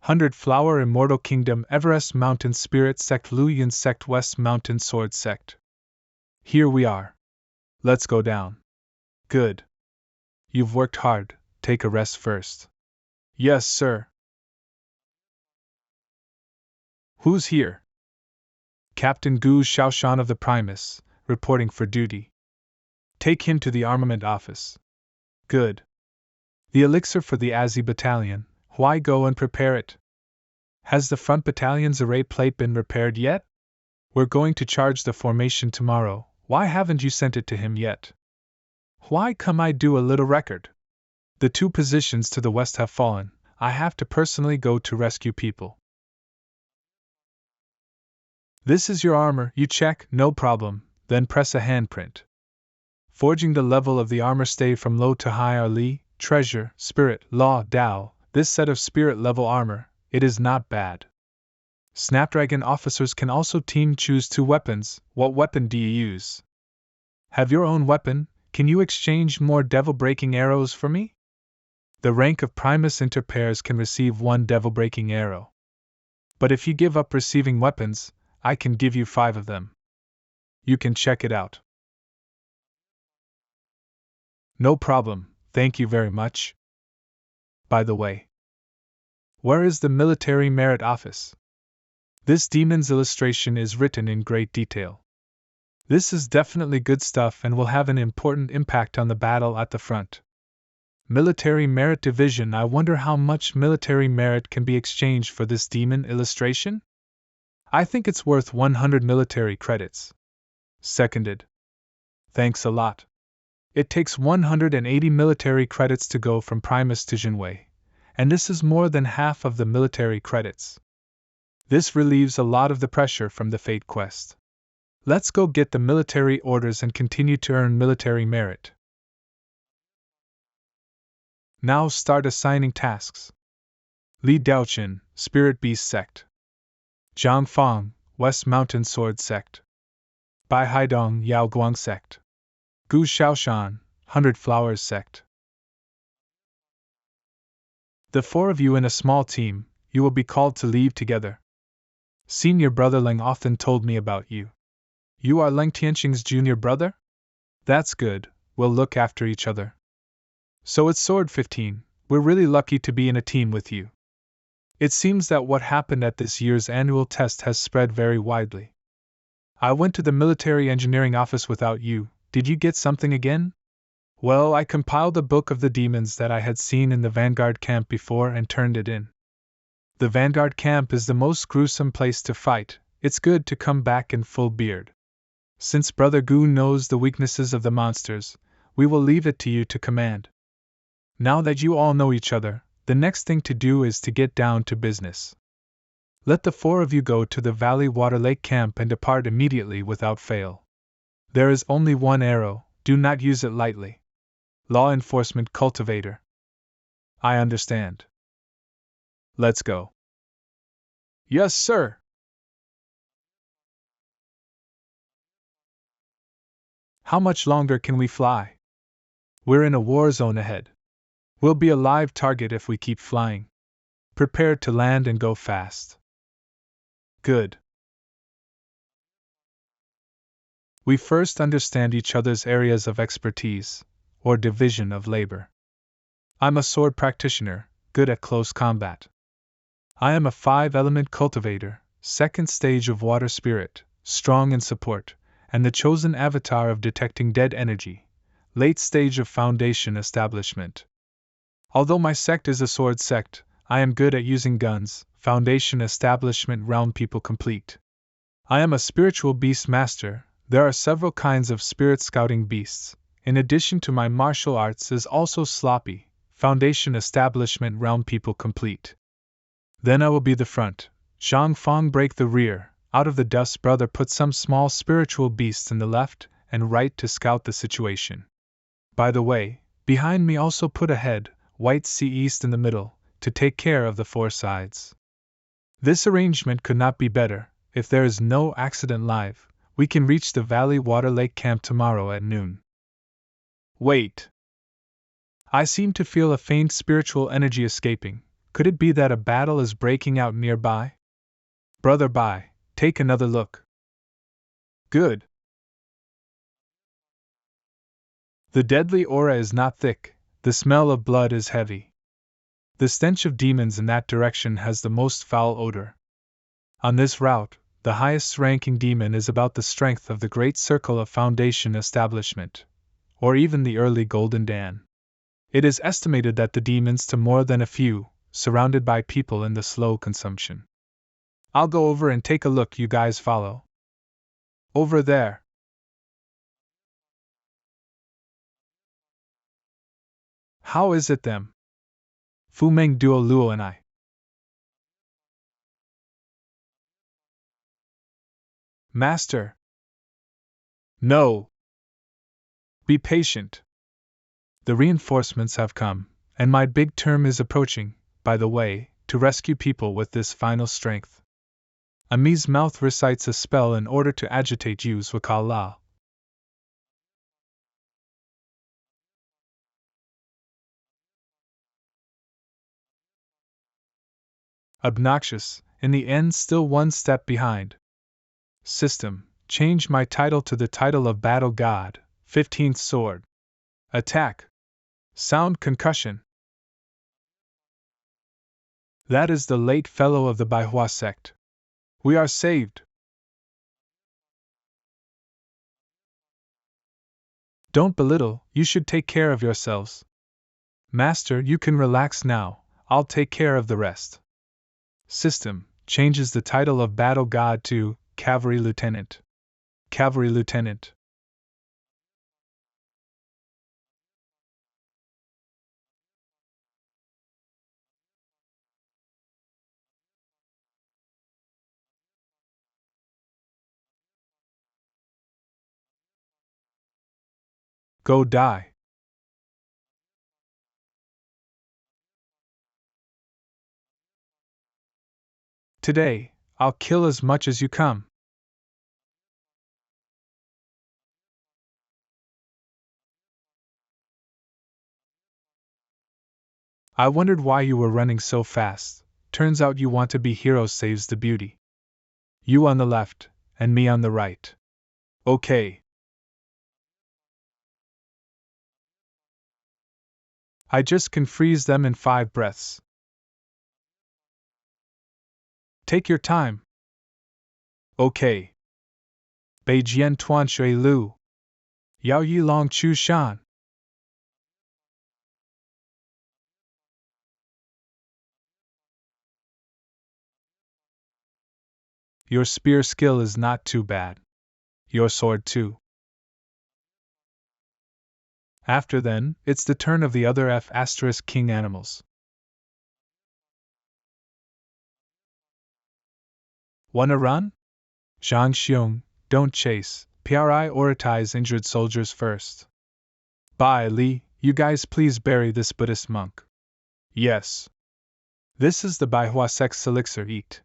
100 Flower Immortal Kingdom Everest Mountain Spirit Sect Luyan Sect West Mountain Sword Sect. Here we are. Let's go down. Good. You've worked hard, take a rest first. Yes, sir. Who's here? Captain Gu Shaoshan of the Primus, reporting for duty. Take him to the armament office. Good. The elixir for the Azzi battalion, why go and prepare it? Has the front battalion's array plate been repaired yet? We're going to charge the formation tomorrow, why haven't you sent it to him yet? Why come I do a little record? The 2 positions to the west have fallen. I have to personally go to rescue people. This is your armor, you check, no problem, then press a handprint. Forging the level of the armor stay from low to high are Li, treasure, spirit, law, Tao. This set of spirit level armor, it is not bad. Snapdragon officers can also team choose 2 weapons. What weapon do you use? Have your own weapon? Can you exchange more devil-breaking arrows for me? The rank of Primus Inter pairs can receive 1 devil-breaking arrow. But if you give up receiving weapons, I can give you 5 of them. You can check it out. No problem, thank you very much. By the way, where is the military merit office? This demon's illustration is written in great detail. This is definitely good stuff and will have an important impact on the battle at the front. Military merit division. I wonder how much military merit can be exchanged for this demon illustration? I think it's worth 100 military credits. Seconded. Thanks a lot. It takes 180 military credits to go from Primus to Jinwei, and this is more than half of the military credits. This relieves a lot of the pressure from the Fate quest. Let's go get the military orders and continue to earn military merit. Now start assigning tasks. Li Daochen, Spirit Beast Sect. Zhang Fang, West Mountain Sword Sect. Bai Haidong, Yao Guang Sect. Gu Shaoshan, 100 Flowers Sect. The 4 of you in a small team, you will be called to leave together. Senior brother Leng often told me about you. You are Leng Tianqing's junior brother? That's good, we'll look after each other. So it's Sword 15, we're really lucky to be in a team with you. It seems that what happened at this year's annual test has spread very widely. I went to the military engineering office without you. Did you get something again? Well, I compiled a book of the demons that I had seen in the Vanguard camp before and turned it in. The Vanguard camp is the most gruesome place to fight. It's good to come back in full beard. Since Brother Gu knows the weaknesses of the monsters, we will leave it to you to command. Now that you all know each other, the next thing to do is to get down to business. Let the 4 of you go to the Valley Water Lake camp and depart immediately without fail. There is only 1 arrow, do not use it lightly. Law Enforcement Cultivator. I understand. Let's go. Yes, sir. How much longer can we fly? We're in a war zone ahead. We'll be a live target if we keep flying. Prepare to land and go fast. Good. We first understand each other's areas of expertise, or division of labor. I'm a sword practitioner, good at close combat. I am a 5-element cultivator, 2nd stage of water spirit, strong in support, and the chosen avatar of detecting dead energy, late stage of foundation establishment. Although my sect is a sword sect, I am good at using guns, foundation establishment realm people complete. I am a spiritual beast master. There are several kinds of spirit scouting beasts. In addition to my martial arts is also sloppy, foundation establishment realm people complete. Then I will be the front, Zhang Fang break the rear, out of the dust brother put some small spiritual beasts in the left and right to scout the situation. By the way, behind me also put a head, white sea east in the middle, to take care of the 4 sides. This arrangement could not be better. If there is no accident live, we can reach the Valley Water Lake camp tomorrow at noon. Wait. I seem to feel a faint spiritual energy escaping. Could it be that a battle is breaking out nearby? Brother Bai, take another look. Good. The deadly aura is not thick, the smell of blood is heavy. The stench of demons in that direction has the most foul odor. On this route, the highest ranking demon is about the strength of the Great Circle of Foundation Establishment, or even the early Golden Dan. It is estimated that the demons to more than a few, surrounded by people in the slow consumption. I'll go over and take a look, you guys follow. Over there. How is it them? Fu Meng Duo Luo and I. Master! No! Be patient. The reinforcements have come, and my big term is approaching, by the way, to rescue people with this final strength. Ami's mouth recites a spell in order to agitate Yu's Wakala. Obnoxious, in the end still one step behind. System, change my title to the title of Battle God, 15th Sword. Attack. Sound concussion. That is the late fellow of the Manhwa sect. We are saved. Don't belittle, you should take care of yourselves. Master, you can relax now, I'll take care of the rest. System, changes the title of Battle God to Cavalry Lieutenant. Cavalry Lieutenant. Go die. Today, I'll kill as much as you come. I wondered why you were running so fast. Turns out you want to be hero saves the beauty. You on the left, and me on the right. Okay. I just can freeze them in 5 breaths. Take your time. Okay. Beijian Tuan Shui Lu. Yao Yi Long Chu Shan. Your spear skill is not too bad. Your sword too. After then, it's the turn of the other F** king animals. Wanna run? Zhang Xiong, don't chase, prioritize injured soldiers first. Bai Li, you guys please bury this Buddhist monk. Yes. This is the Baihua sect's elixir eat.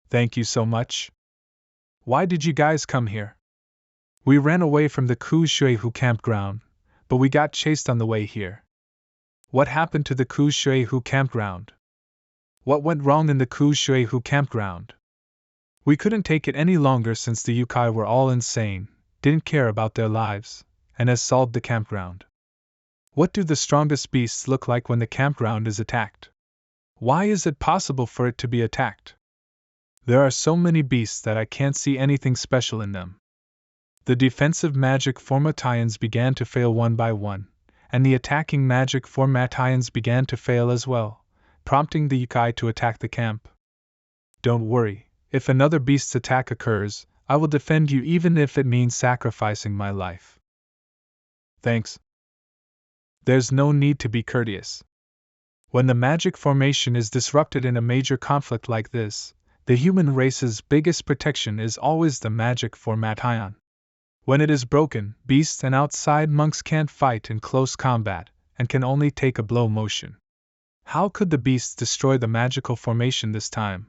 Thank you so much. Why did you guys come here? We ran away from the Ku Shuihu campground, but we got chased on the way here. What happened to the Ku Shuihu campground? What went wrong in the Ku Shuihu campground? We couldn't take it any longer since the Yukai were all insane, didn't care about their lives, and assaulted the campground. What do the strongest beasts look like when the campground is attacked? Why is it possible for it to be attacked? There are so many beasts that I can't see anything special in them. The defensive magic formatians began to fail one by one, and the attacking magic formatians began to fail as well, prompting the Yukai to attack the camp. Don't worry, if another beast's attack occurs, I will defend you even if it means sacrificing my life. Thanks. There's no need to be courteous. When the magic formation is disrupted in a major conflict like this, the human race's biggest protection is always the magic formation. When it is broken, beasts and outside monks can't fight in close combat, and can only take a blow motion. How could the beasts destroy the magical formation this time?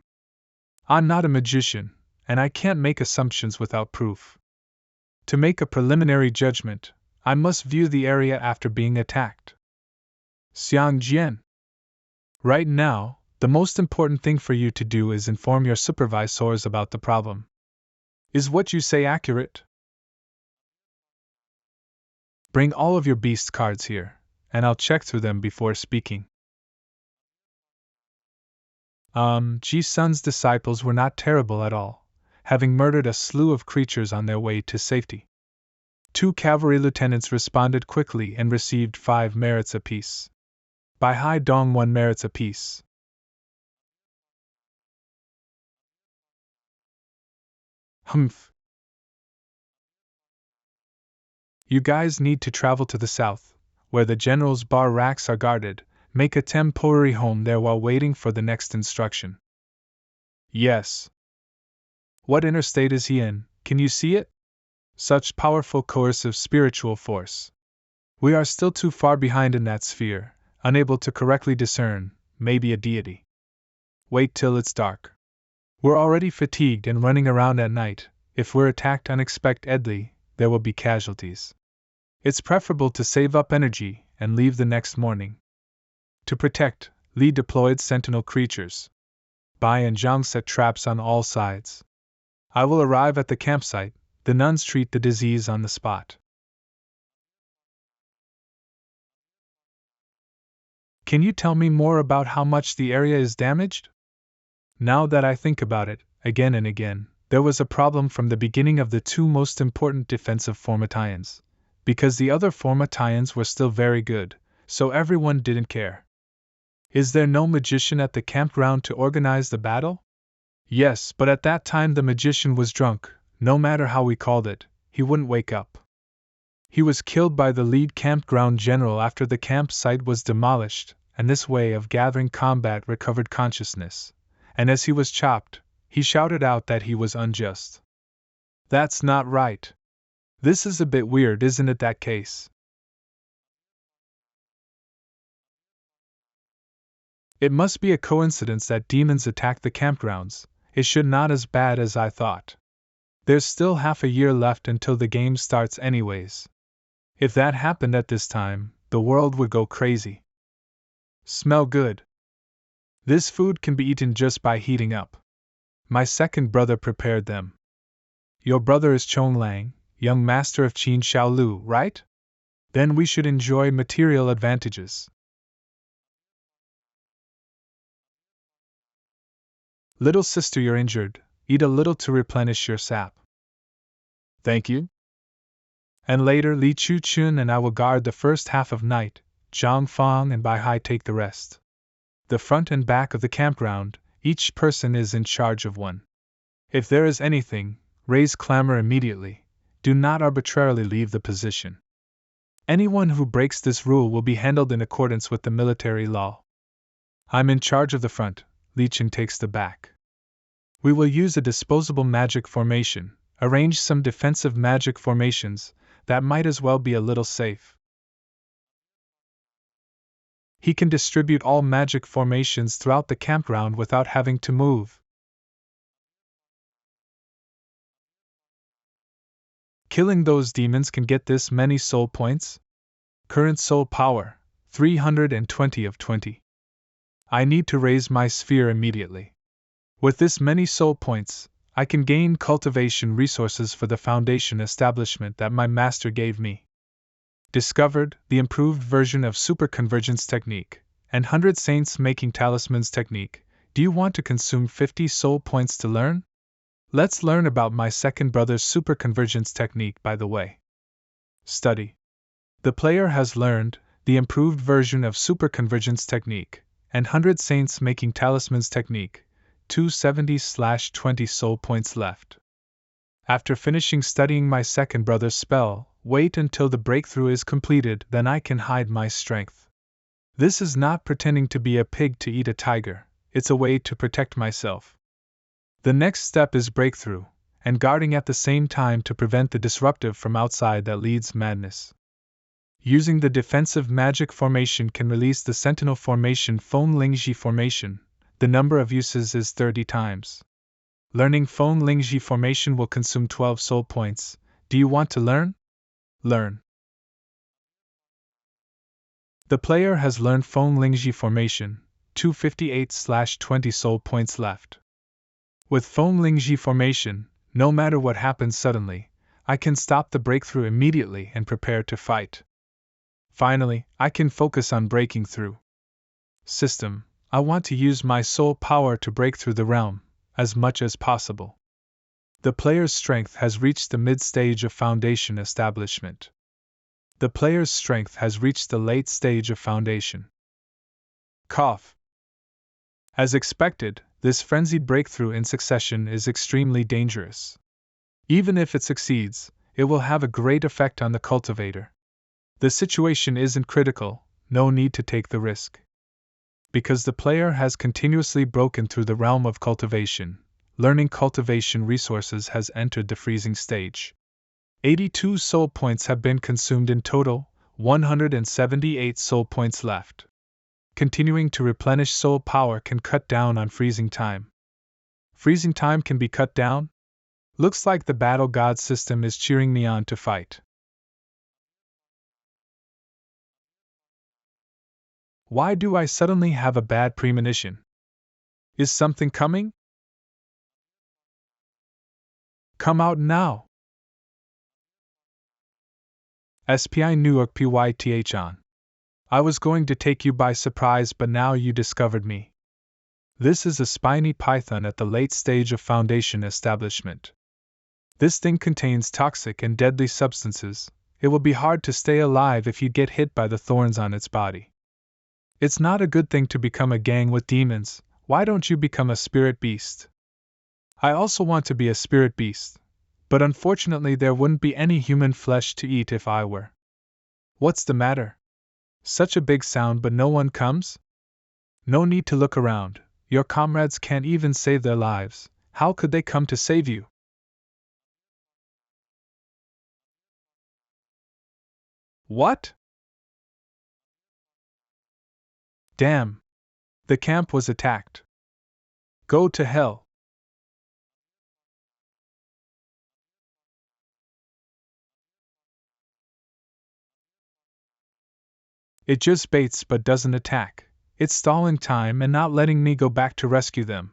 I'm not a magician, and I can't make assumptions without proof. To make a preliminary judgment, I must view the area after being attacked. Xiang Jian. Right now, the most important thing for you to do is inform your supervisors about the problem. Is what you say accurate? Bring all of your beast cards here, and I'll check through them before speaking. Ji Sun's disciples were not terrible at all, having murdered a slew of creatures on their way to safety. 2 cavalry lieutenants responded quickly and received 5 merits apiece. Bai Hai Dong 1 merits apiece. Humph. You guys need to travel to the south, where the general's bar racks are guarded, make a temporary home there while waiting for the next instruction. Yes. What inner state is he in? Can you see it? Such powerful coercive spiritual force. We are still too far behind in that sphere, unable to correctly discern, maybe a deity. Wait till it's dark. We're already fatigued and running around at night. If we're attacked unexpectedly, there will be casualties. It's preferable to save up energy and leave the next morning. To protect, Li deployed sentinel creatures. Bai and Zhang set traps on all sides. I will arrive at the campsite. The nuns treat the disease on the spot. Can you tell me more about how much the area is damaged? Now that I think about it, again and again, there was a problem from the beginning of the two most important defensive formations, because the other formations were still very good, so everyone didn't care. Is there no magician at the campground to organize the battle? Yes, but at that time the magician was drunk. No matter how we called it, he wouldn't wake up. He was killed by the lead campground general after the campsite was demolished, and this way of gathering combat recovered consciousness. And as he was chopped, he shouted out that he was unjust. That's not right. This is a bit weird, isn't it, that case? It must be a coincidence that demons attack the campgrounds. It should not as bad as I thought. There's still half a year left until the game starts anyways. If that happened at this time, the world would go crazy. Smell good. This food can be eaten just by heating up. My second brother prepared them. Your brother is Chong Lang, young master of Qin Shaolu, right? Then we should enjoy material advantages. Little sister, you're injured. Eat a little to replenish your sap. Thank you. And later Li Chu Chun and I will guard the first half of night, Zhang Fang and Bai Hai take the rest. The front and back of the campground, each person is in charge of one. If there is anything, raise clamor immediately. Do not arbitrarily leave the position. Anyone who breaks this rule will be handled in accordance with the military law. I'm in charge of the front, Li Chen takes the back. We will use a disposable magic formation, arrange some defensive magic formations, that might as well be a little safe. He can distribute all magic formations throughout the campground without having to move. Killing those demons can get this many soul points? Current soul power, 320 of 20. I need to raise my sphere immediately. With this many soul points, I can gain cultivation resources for the foundation establishment that my master gave me. Discovered the improved version of superconvergence technique, and 100 saints making talismans technique. Do you want to consume 50 soul points to learn? Let's learn about my second brother's superconvergence technique, by the way. Study. The player has learned the improved version of superconvergence technique, and 100 saints making talismans technique. 270/20 soul points left. After finishing studying my second brother's spell, wait until the breakthrough is completed, then I can hide my strength. This is not pretending to be a pig to eat a tiger, it's a way to protect myself. The next step is breakthrough, and guarding at the same time to prevent the disruptive from outside that leads madness. Using the defensive magic formation can release the sentinel formation Feng Lingji formation. The number of uses is 30 times. Learning Feng Lingji formation will consume 12 soul points. Do you want to learn? Learn. The player has learned Feng Lingji formation, 258/20 soul points left. With Feng Lingji formation, no matter what happens suddenly, I can stop the breakthrough immediately and prepare to fight. Finally, I can focus on breaking through. System. I want to use my soul power to break through the realm, as much as possible. The player's strength has reached the mid-stage of foundation establishment. The player's strength has reached the late stage of foundation. Cough. As expected, this frenzied breakthrough in succession is extremely dangerous. Even if it succeeds, it will have a great effect on the cultivator. The situation isn't critical, no need to take the risk. Because the player has continuously broken through the realm of cultivation, learning cultivation resources has entered the freezing stage. 82 soul points have been consumed in total, 178 soul points left. Continuing to replenish soul power can cut down on freezing time. Freezing time can be cut down? Looks like the battle god system is cheering me on to fight. Why do I suddenly have a bad premonition? Is something coming? Come out now! SPI Newark PYTH on. I was going to take you by surprise, but now you discovered me. This is a spiny python at the late stage of foundation establishment. This thing contains toxic and deadly substances. It will be hard to stay alive if you get hit by the thorns on its body. It's not a good thing to become a gang with demons. Why don't you become a spirit beast? I also want to be a spirit beast, but unfortunately there wouldn't be any human flesh to eat if I were. What's the matter? Such a big sound, but no one comes? No need to look around. Your comrades can't even save their lives. How could they come to save you? What? Damn! The camp was attacked. Go to hell. It just baits but doesn't attack. It's stalling time and not letting me go back to rescue them.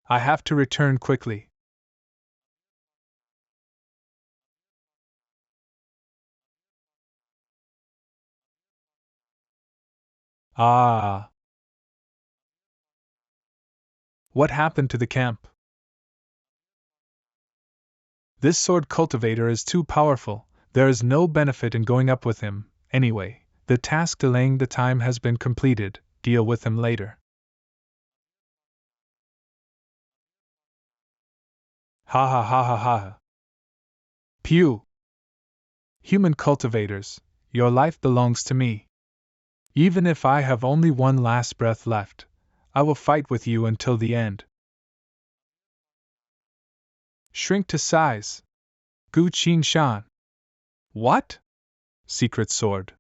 I have to return quickly. Ah! What happened to the camp? This sword cultivator is too powerful. There is no benefit in going up with him. Anyway, the task delaying the time has been completed. Deal with him later. Ha ha ha ha ha. Pew! Human cultivators, your life belongs to me. Even if I have only one last breath left, I will fight with you until the end. Shrink to size. Gu Qing Shan. What? Secret sword.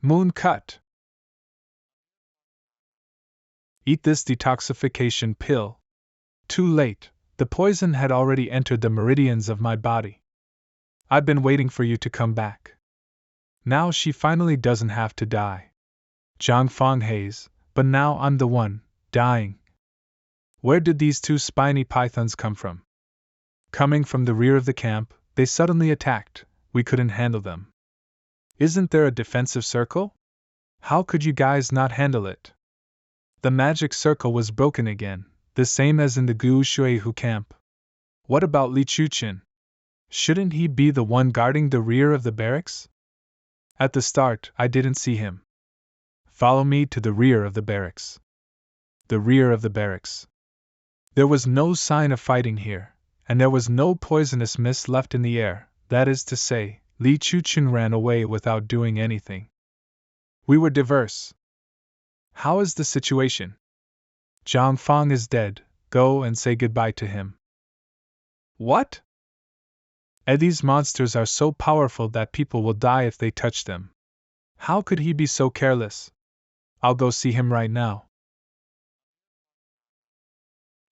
Moon cut. Eat this detoxification pill. Too late, the poison had already entered the meridians of my body. I've been waiting for you to come back. Now she finally doesn't have to die. Zhang Fong Haze, but now I'm the one, dying. Where did these two spiny pythons come from? Coming from the rear of the camp, they suddenly attacked. We couldn't handle them. Isn't there a defensive circle? How could you guys not handle it? The magic circle was broken again, the same as in the Gu Shuihu camp. What about Li Chuqin? Shouldn't he be the one guarding the rear of the barracks? At the start, I didn't see him. Follow me to the rear of the barracks. The rear of the barracks. There was no sign of fighting here, and there was no poisonous mist left in the air. That is to say, Li Chuqin ran away without doing anything. We were diverse. How is the situation? Zhang Fong is dead. Go and say goodbye to him. What? These monsters are so powerful that people will die if they touch them. How could he be so careless? I'll go see him right now.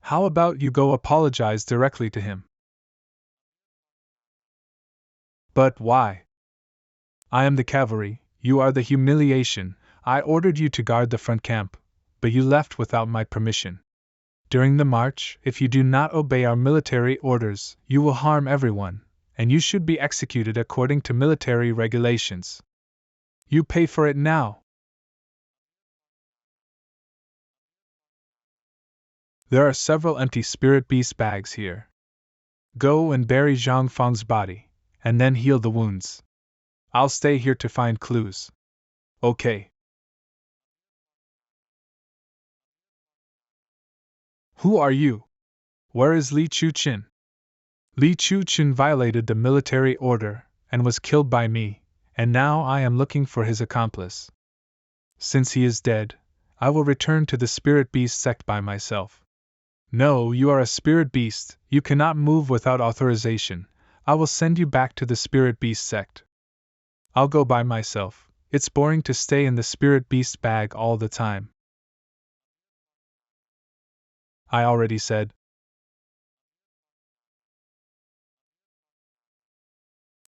How about you go apologize directly to him? But why? I am the cavalry, you are the humiliation. I ordered you to guard the front camp, but you left without my permission. During the march, if you do not obey our military orders, you will harm everyone, and you should be executed according to military regulations. You pay for it now. There are several empty spirit beast bags here. Go and bury Zhang Feng's body, and then heal the wounds. I'll stay here to find clues. Okay. Who are you? Where is Li Chuqin? Li Chuqin violated the military order and was killed by me, and now I am looking for his accomplice. Since he is dead, I will return to the Spirit Beast sect by myself. No, you are a Spirit Beast, you cannot move without authorization. I will send you back to the Spirit Beast sect. I'll go by myself, it's boring to stay in the Spirit Beast bag all the time. I already said.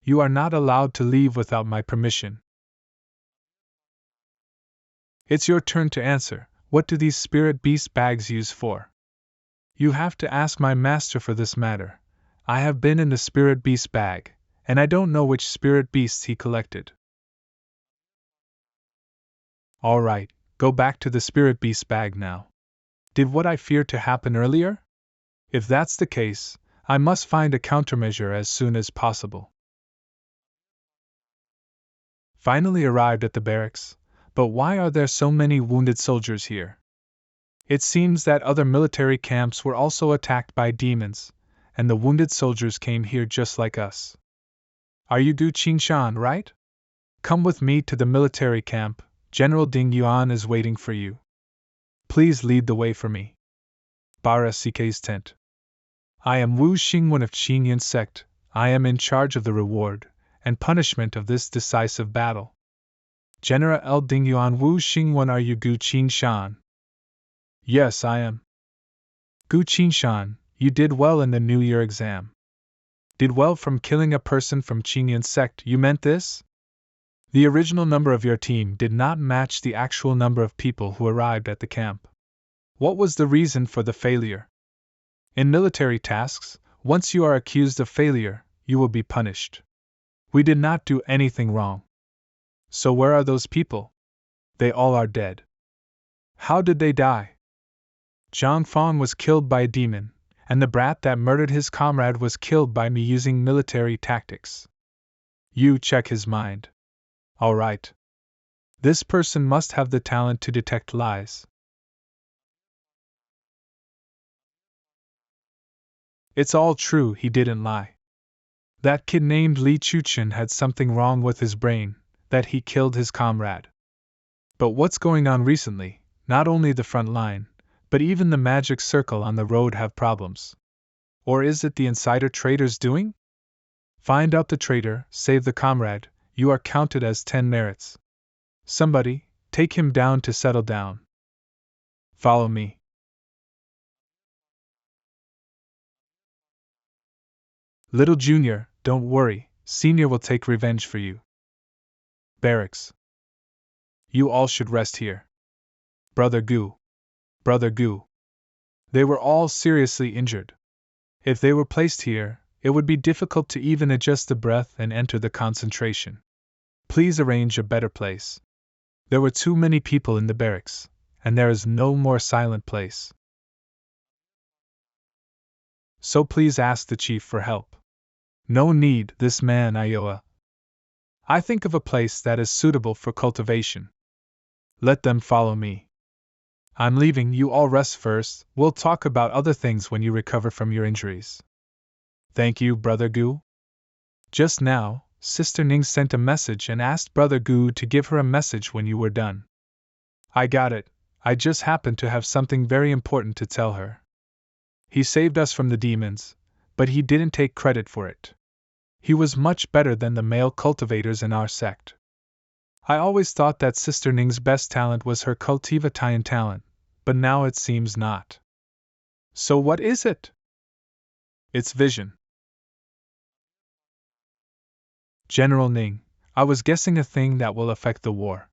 You are not allowed to leave without my permission. It's your turn to answer. What do these Spirit Beast bags use for? You have to ask my master for this matter. I have been in the Spirit Beast bag, and I don't know which Spirit Beasts he collected. Alright, go back to the Spirit Beast bag now. Did what I feared to happen earlier? If that's the case, I must find a countermeasure as soon as possible. Finally arrived at the barracks, but why are there so many wounded soldiers here? It seems that other military camps were also attacked by demons, and the wounded soldiers came here just like us. Are you Gu Qingshan, right? Come with me to the military camp. General Ding Yuan is waiting for you. Please lead the way for me. Bara CK's tent. I am Wu Xingwen of Qingyan sect. I am in charge of the reward and punishment of this decisive battle. General L. Ding Yuan Wu Xingwen, are you Gu Qingshan? Yes, I am. Gu Qingshan, you did well in the New Year exam. Did well from killing a person from Qingyan sect, you meant this? The original number of your team did not match the actual number of people who arrived at the camp. What was the reason for the failure? In military tasks, once you are accused of failure, you will be punished. We did not do anything wrong. So where are those people? They all are dead. How did they die? Zhang Fong was killed by a demon, and the brat that murdered his comrade was killed by me using military tactics. You check his mind. All right. This person must have the talent to detect lies. It's all true, he didn't lie. That kid named Li Chuqin had something wrong with his brain, that he killed his comrade. But what's going on recently? Not only the front line, but even the magic circle on the road have problems. Or is it the insider traders doing? Find out the traitor, save the comrade, you are counted as 10 merits. Somebody, take him down to settle down. Follow me. Little Junior, don't worry, Senior will take revenge for you. Barracks. You all should rest here. Brother Gu. Brother Gu. They were all seriously injured. If they were placed here, it would be difficult to even adjust the breath and enter the concentration. Please arrange a better place. There were too many people in the barracks, and there is no more silent place. So please ask the chief for help. No need, this man Iowa. I think of a place that is suitable for cultivation. Let them follow me. I'm leaving, you all rest first, we'll talk about other things when you recover from your injuries. Thank you, Brother Gu. Just now, Sister Ning sent a message and asked Brother Gu to give her a message when you were done. I got it, I just happened to have something very important to tell her. He saved us from the demons, but he didn't take credit for it. He was much better than the male cultivators in our sect. I always thought that Sister Ning's best talent was her cultivation talent, but now it seems not. So what is it? It's vision. General Ning, I was guessing a thing that will affect the war.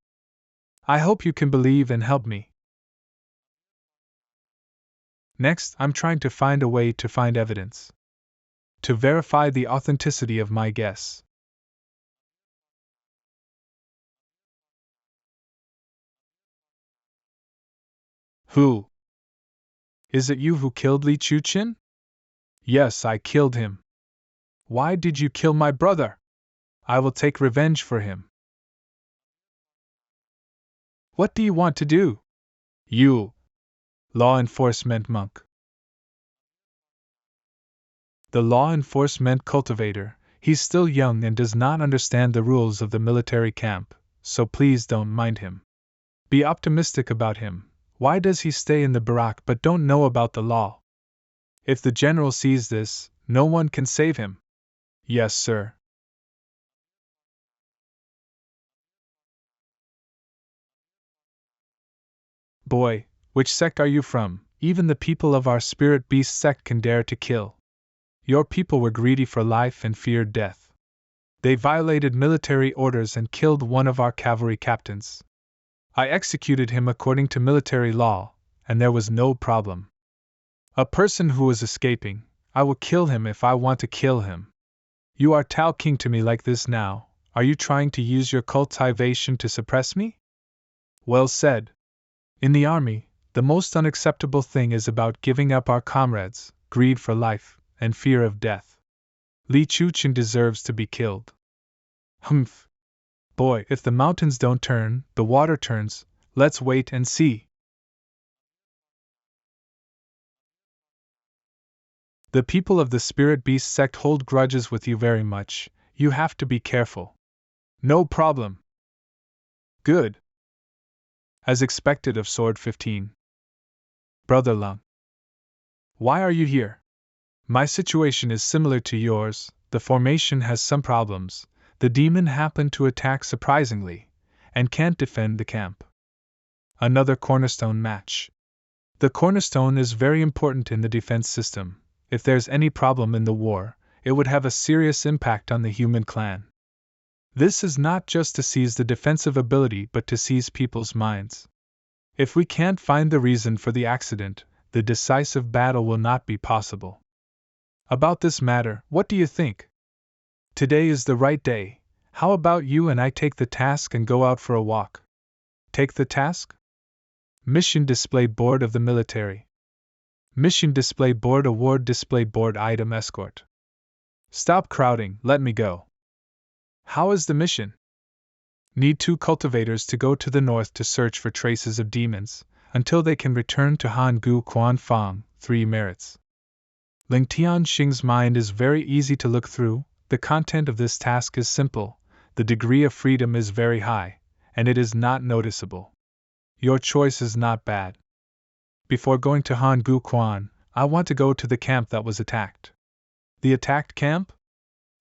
I hope you can believe and help me. Next, I'm trying to find a way to find evidence to verify the authenticity of my guess. Who? Is it you who killed Li Chuqin? Yes, I killed him. Why did you kill my brother? I will take revenge for him. What do you want to do? You, law enforcement monk. The law enforcement cultivator, he's still young and does not understand the rules of the military camp, so please don't mind him. Be optimistic about him. Why does he stay in the barrack but don't know about the law? If the general sees this, no one can save him. Yes, sir. Boy, which sect are you from? Even the people of our spirit beast sect can dare to kill. Your people were greedy for life and feared death. They violated military orders and killed one of our cavalry captains. I executed him according to military law, and there was no problem. A person who was escaping, I will kill him if I want to kill him. You are talking to me like this now. Are you trying to use your cultivation to suppress me? Well said. In the army, the most unacceptable thing is about giving up our comrades, greed for life, and fear of death. Li Chuchen deserves to be killed. Humph. Boy, if the mountains don't turn, the water turns. Let's wait and see. The people of the Spirit Beast sect hold grudges with you very much. You have to be careful. No problem. Good. As expected of Sword 15. Brother Lung. Why are you here? My situation is similar to yours. The formation has some problems. The demon happened to attack surprisingly, and can't defend the camp. Another cornerstone match. The cornerstone is very important in the defense system. If there's any problem in the war, it would have a serious impact on the human clan. This is not just to seize the defensive ability but to seize people's minds. If we can't find the reason for the accident, the decisive battle will not be possible. About this matter, what do you think? Today is the right day. How about you and I take the task and go out for a walk? Take the task? Mission display board of the military. Mission display board award display board item escort. Stop crowding, let me go. How is the mission? Need 2 cultivators to go to the north to search for traces of demons, until they can return to Hangu Quan Fang, 3 merits. Ling Tianxing's mind is very easy to look through, the content of this task is simple, the degree of freedom is very high, and it is not noticeable. Your choice is not bad. Before going to Hangu Quan, I want to go to the camp that was attacked. The attacked camp?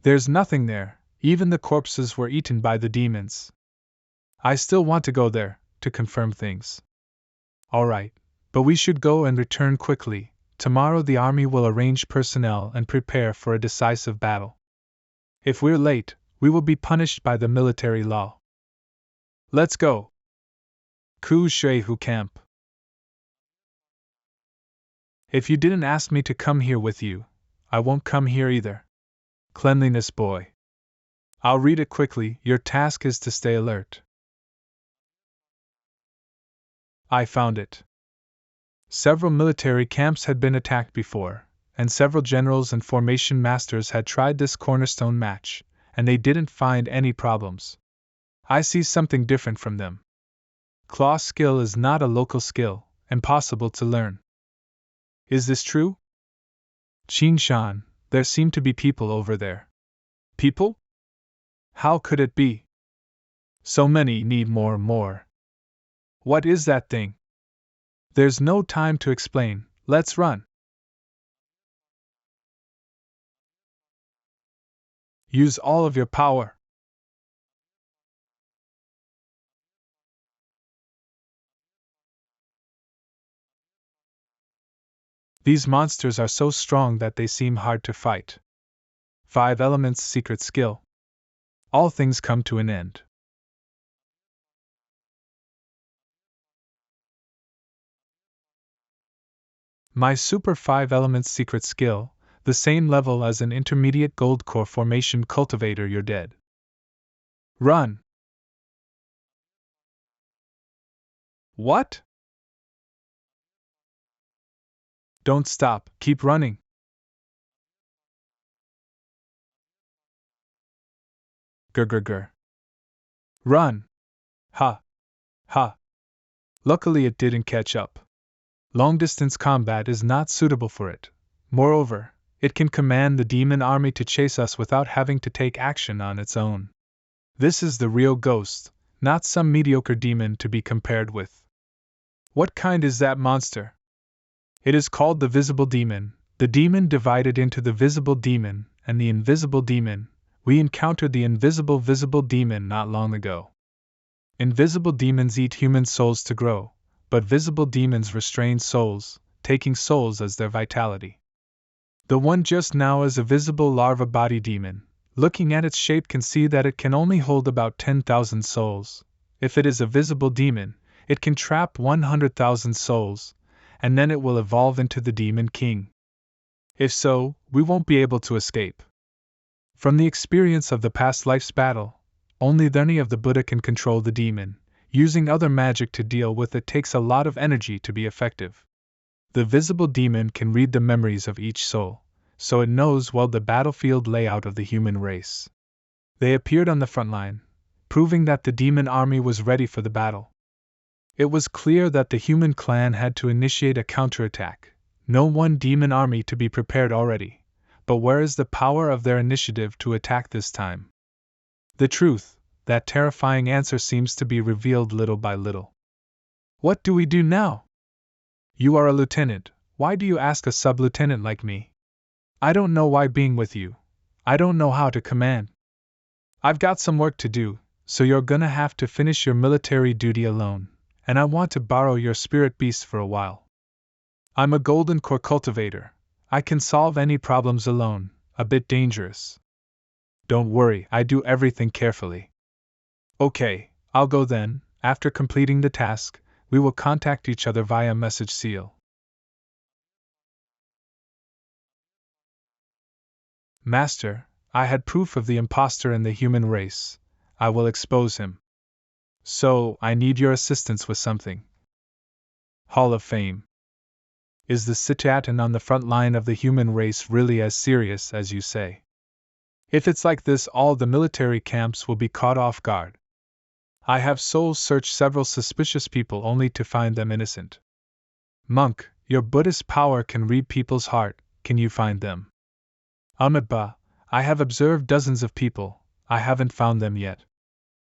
There's nothing there, even the corpses were eaten by the demons. I still want to go there, to confirm things. Alright, but we should go and return quickly. Tomorrow the army will arrange personnel and prepare for a decisive battle. If we're late, we will be punished by the military law. Let's go. Ku Shui Camp. If you didn't ask me to come here with you, I won't come here either. Cleanliness boy. I'll read it quickly. Your task is to stay alert. I found it. Several military camps had been attacked before, and several generals and formation masters had tried this cornerstone match, and they didn't find any problems. I see something different from them. Claw skill is not a local skill, impossible to learn. Is this true? Qingshan, there seem to be people over there. People? How could it be? So many need more. What is that thing? There's no time to explain, let's run. Use all of your power. These monsters are so strong that they seem hard to fight. 5 elements secret skill. All things come to an end. My super 5 elements secret skill, the same level as an intermediate gold core formation cultivator, you're dead. Run! What? Don't stop, keep running. Grr. Run! Ha! Ha! Luckily, it didn't catch up. Long-distance combat is not suitable for it. Moreover, it can command the demon army to chase us without having to take action on its own. This is the real ghost, not some mediocre demon to be compared with. What kind is that monster? It is called the visible demon, the demon divided into the visible demon and the invisible demon. We encountered the visible demon not long ago. Invisible demons eat human souls to grow, but visible demons restrain souls, taking souls as their vitality. The one just now is a visible larva body demon. Looking at its shape can see that it can only hold about 10,000 souls. If it is a visible demon, it can trap 100,000 souls, and then it will evolve into the Demon King. If so, we won't be able to escape. From the experience of the past life's battle, only the Dharni of the Buddha can control the demon. Using other magic to deal with it takes a lot of energy to be effective. The visible demon can read the memories of each soul, so it knows well the battlefield layout of the human race. They appeared on the front line, proving that the demon army was ready for the battle. It was clear that the human clan had to initiate a counterattack. No one demon army to be prepared already, but where is the power of their initiative to attack this time? The truth, that terrifying answer seems to be revealed little by little. What do we do now? You are a lieutenant, why do you ask a sub-lieutenant like me? I don't know why being with you. I don't know how to command. I've got some work to do, so you're gonna have to finish your military duty alone, and I want to borrow your spirit beast for a while. I'm a golden core cultivator. I can solve any problems alone, a bit dangerous. Don't worry, I do everything carefully. Okay, I'll go then. After completing the task, we will contact each other via message seal. Master, I had proof of the impostor in the human race. I will expose him. So, I need your assistance with something. Hall of Fame. Is the situation on the front line of the human race really as serious as you say? If it's like this, all the military camps will be caught off guard. I have soul-searched several suspicious people only to find them innocent. Monk, your Buddhist power can read people's heart, can you find them? Amitabha, I have observed dozens of people, I haven't found them yet.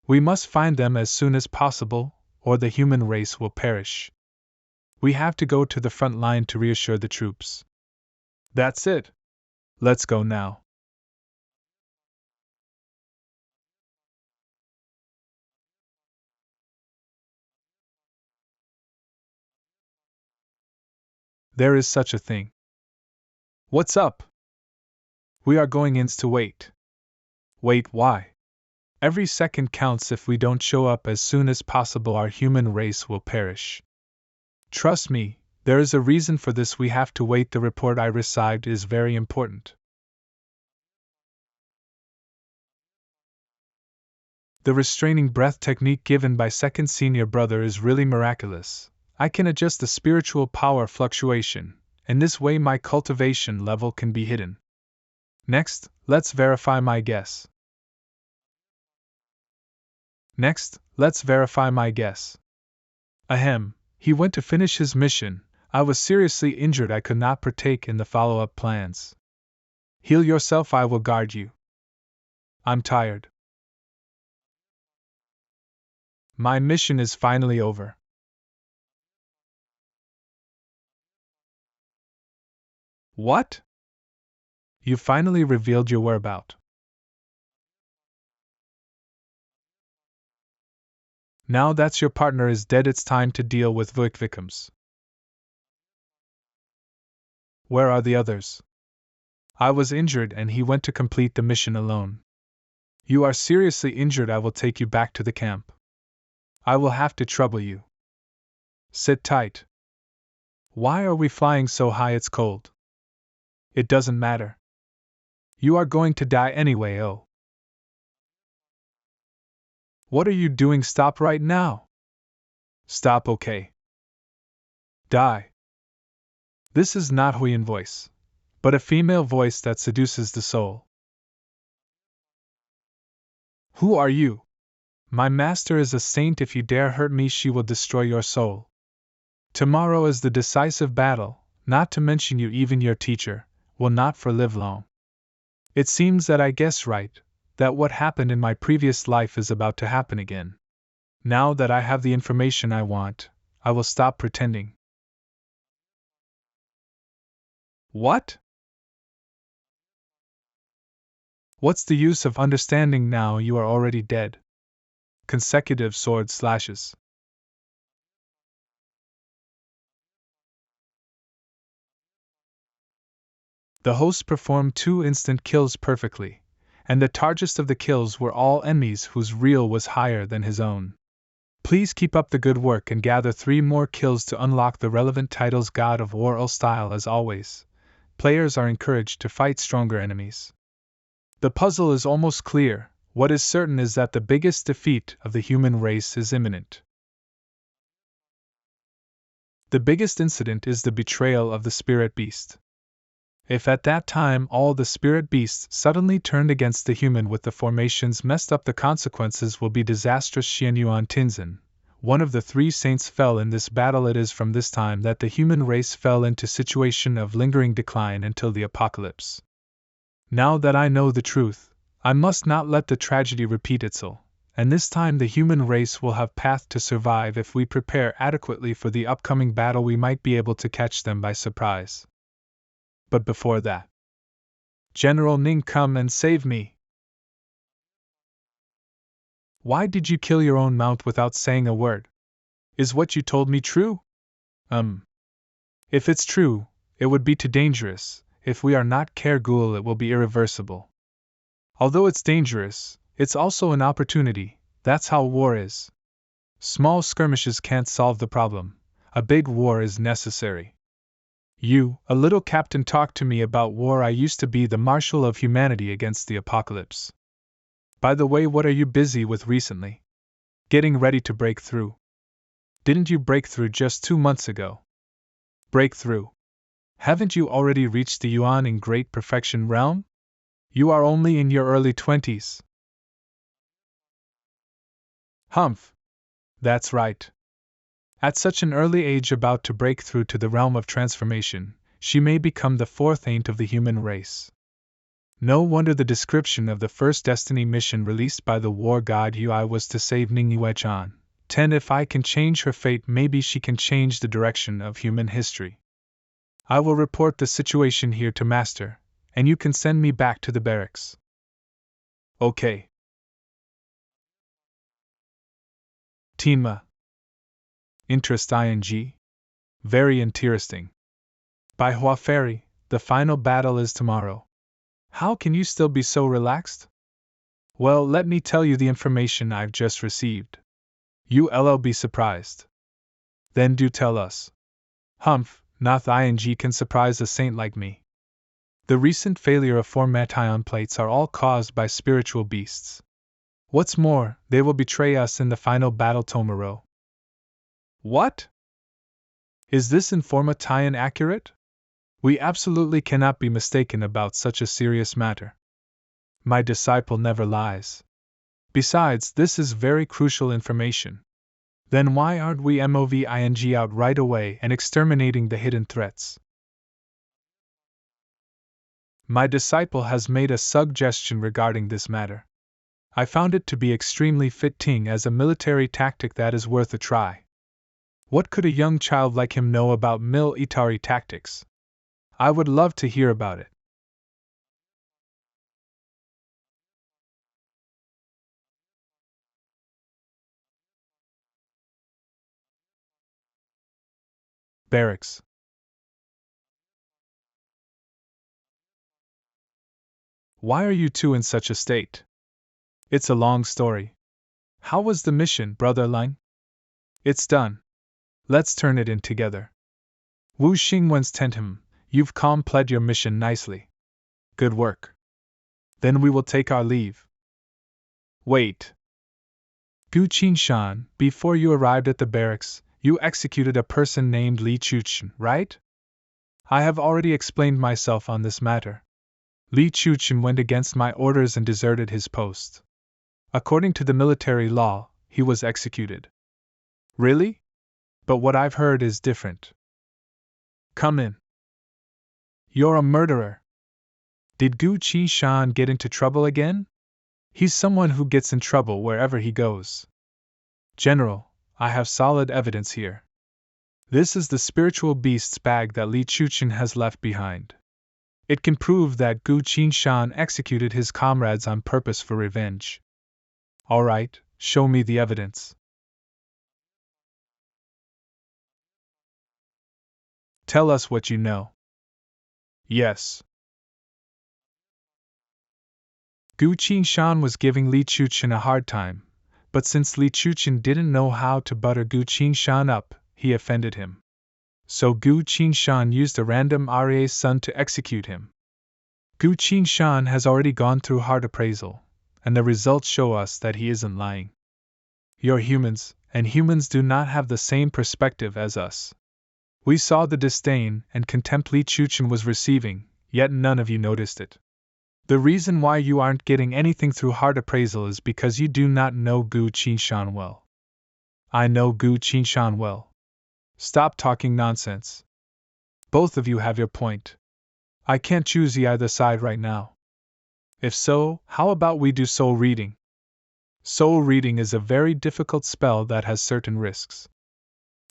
We must find them as soon as possible, or the human race will perish. We have to go to the front line to reassure the troops. That's it. Let's go now. There is such a thing. What's up? We are going in to wait. Wait, why? Every second counts. If we don't show up as soon as possible, our human race will perish. Trust me, there is a reason for this. We have to wait. The report I received is very important. The restraining breath technique given by second senior brother is really miraculous. I can adjust the spiritual power fluctuation, and this way my cultivation level can be hidden. Next, let's verify my guess. Ahem, he went to finish his mission. I was seriously injured. I could not partake in the follow-up plans. Heal yourself, I will guard you. I'm tired. My mission is finally over. What? You finally revealed your whereabouts. Now that your partner is dead, it's time to deal with victims. Where are the others? I was injured and he went to complete the mission alone. You are seriously injured. I will take you back to the camp. I will have to trouble you. Sit tight. Why are we flying so high? It's cold. It doesn't matter. You are going to die anyway. Oh. What are you doing? Stop right now. Stop, okay. Die. This is not Huiyan voice, but a female voice that seduces the soul. Who are you? My master is a saint. If you dare hurt me, she will destroy your soul. Tomorrow is the decisive battle, not to mention you, even your teacher, will not for live long. It seems that I guess right, that what happened in my previous life is about to happen again. Now that I have the information I want, I will stop pretending. What? What's the use of understanding now you are already dead? Consecutive sword slashes. The host performed 2 instant kills perfectly, and the targets of the kills were all enemies whose reel was higher than his own. Please keep up the good work and gather 3 more kills to unlock the relevant titles. God of War style. As always, players are encouraged to fight stronger enemies. The puzzle is almost clear. What is certain is that the biggest defeat of the human race is imminent. The biggest incident is the betrayal of the spirit beast. If at that time all the spirit beasts suddenly turned against the human with the formations messed up, the consequences will be disastrous. Xianyuan Tinzin, one of the 3 saints, fell in this battle. It is from this time that the human race fell into situation of lingering decline until the apocalypse. Now that I know the truth, I must not let the tragedy repeat itself, and this time the human race will have path to survive. If we prepare adequately for the upcoming battle, we might be able to catch them by surprise. But before that, General Ning, come and save me. Why did you kill your own mount without saying a word? Is what you told me true? If it's true, it would be too dangerous. If we are not careful, it will be irreversible. Although it's dangerous, it's also an opportunity. That's how war is. Small skirmishes can't solve the problem. A big war is necessary. You, a little captain, talked to me about war. I used to be the marshal of humanity against the apocalypse. By the way, what are you busy with recently? Getting ready to break through. Didn't you break through just 2 months ago? Break through? Haven't you already reached the Yuan in Great Perfection realm? You are only in your early 20s. Humph. That's right. At such an early age, about to break through to the realm of transformation, she may become the 4th saint of the human race. No wonder the description of the first Destiny mission released by the war god Ui was to save Ningyi-chan. 10. If I can change her fate, maybe she can change the direction of human history. I will report the situation here to Master, and you can send me back to the barracks. Okay. Tenma. Interest ing. Very interesting. By Hua Fairy, the final battle is tomorrow. How can you still be so relaxed? Well, let me tell you the information I've just received. You'll be surprised. Then do tell us. Humph, not ing can surprise a saint like me. The recent failure of formation plates are all caused by spiritual beasts. What's more, they will betray us in the final battle tomorrow. What? Is this information accurate? We absolutely cannot be mistaken about such a serious matter. My disciple never lies. Besides, this is very crucial information. Then why aren't we moving out right away and exterminating the hidden threats? My disciple has made a suggestion regarding this matter. I found it to be extremely fitting as a military tactic that is worth a try. What could a young child like him know about military tactics? I would love to hear about it. Barracks. Why are you two in such a state? It's a long story. How was the mission, Brother Lang? It's done. Let's turn it in together. Wu Xingwen's Tentham, you've completed your mission nicely. Good work. Then we will take our leave. Wait. Gu Qingshan, before you arrived at the barracks, you executed a person named Li Chuchen, right? I have already explained myself on this matter. Li Chuchen went against my orders and deserted his post. According to the military law, he was executed. Really? But what I've heard is different. Come in. You're a murderer. Did Gu Qi-shan get into trouble again? He's someone who gets in trouble wherever he goes. General, I have solid evidence here. This is the spiritual beast's bag that Li Chuchen has left behind. It can prove that Gu Qi-shan executed his comrades on purpose for revenge. All right, show me the evidence. Tell us what you know. Yes. Gu Qi-shan was giving Li Chuchen a hard time, but since Li Chuchen didn't know how to butter Gu Qi-shan up, he offended him. So Gu Qi-shan used a random RA's son to execute him. Gu Qi-shan has already gone through hard appraisal, and the results show us that he isn't lying. You're humans, and humans do not have the same perspective as us. We saw the disdain and contempt Li Chuchen was receiving, yet none of you noticed it. The reason why you aren't getting anything through hard appraisal is because you do not know Gu Qi-shan well. I know Gu Qi-shan well. Stop talking nonsense. Both of you have your point. I can't choose either side right now. If so, how about we do soul reading? Soul reading is a very difficult spell that has certain risks.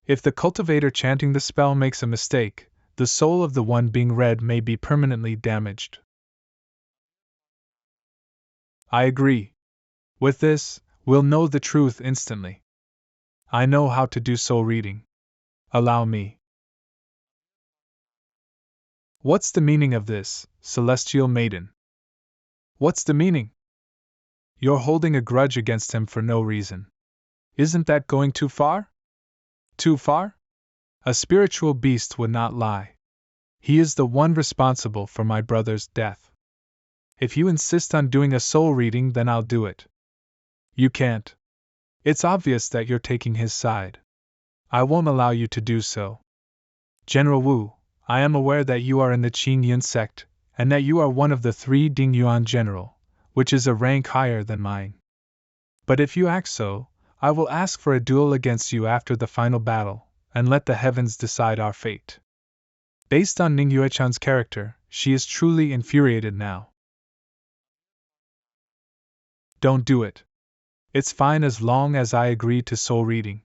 If the cultivator chanting the spell makes a mistake, the soul of the one being read may be permanently damaged. I agree. With this, we'll know the truth instantly. I know how to do soul reading. Allow me. What's the meaning of this, celestial maiden? What's the meaning? You're holding a grudge against him for no reason. Isn't that going too far? Too far? A spiritual beast would not lie. He is the one responsible for my brother's death. If you insist on doing a soul reading, then I'll do it. You can't. It's obvious that you're taking his side. I won't allow you to do so. General Wu, I am aware that you are in the Qingyun sect, and that you are one of the 3 Dingyuan general, which is a rank higher than mine. But if you act so, I will ask for a duel against you after the final battle, and let the heavens decide our fate. Based on Ning Yuechan's character, she is truly infuriated now. Don't do it. It's fine as long as I agree to soul reading.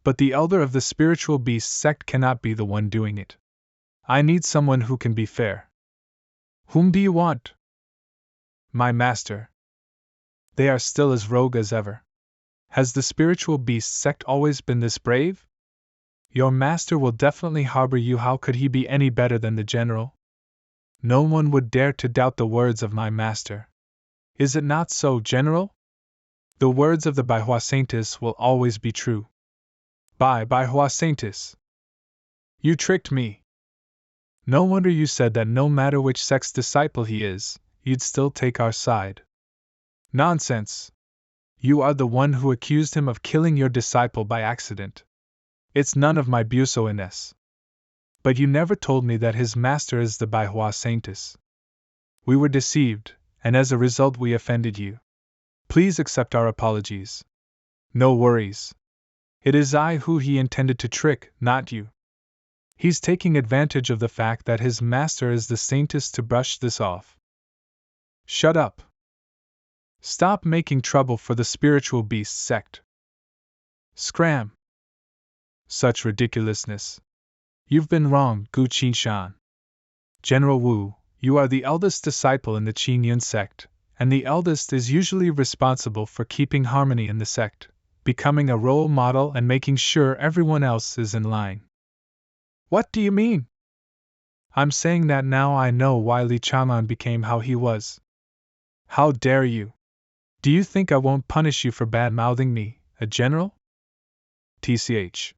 But the elder of the spiritual beast sect cannot be the one doing it. I need someone who can be fair. Whom do you want? My master. They are still as rogue as ever. Has the spiritual beast sect always been this brave? Your master will definitely harbor you. How could he be any better than the general? No one would dare to doubt the words of my master. Is it not so, General? The words of the Baihua Saintess will always be true. By Baihua Saintess. You tricked me. No wonder you said that no matter which sect's disciple he is, you'd still take our side. Nonsense. You are the one who accused him of killing your disciple by accident. It's none of my business. But you never told me that his master is the Baihua Saintess. We were deceived, and as a result we offended you. Please accept our apologies. No worries. It is I who he intended to trick, not you. He's taking advantage of the fact that his master is the saintess to brush this off. Shut up. Stop making trouble for the spiritual beast sect. Scram. Such ridiculousness. You've been wrong, Gu Qi-shan. General Wu, you are the eldest disciple in the Qingyun sect, and the eldest is usually responsible for keeping harmony in the sect, becoming a role model and making sure everyone else is in line. What do you mean? I'm saying that now I know why Li Chaman became how he was. How dare you? Do you think I won't punish you for bad-mouthing me, a general? TCH.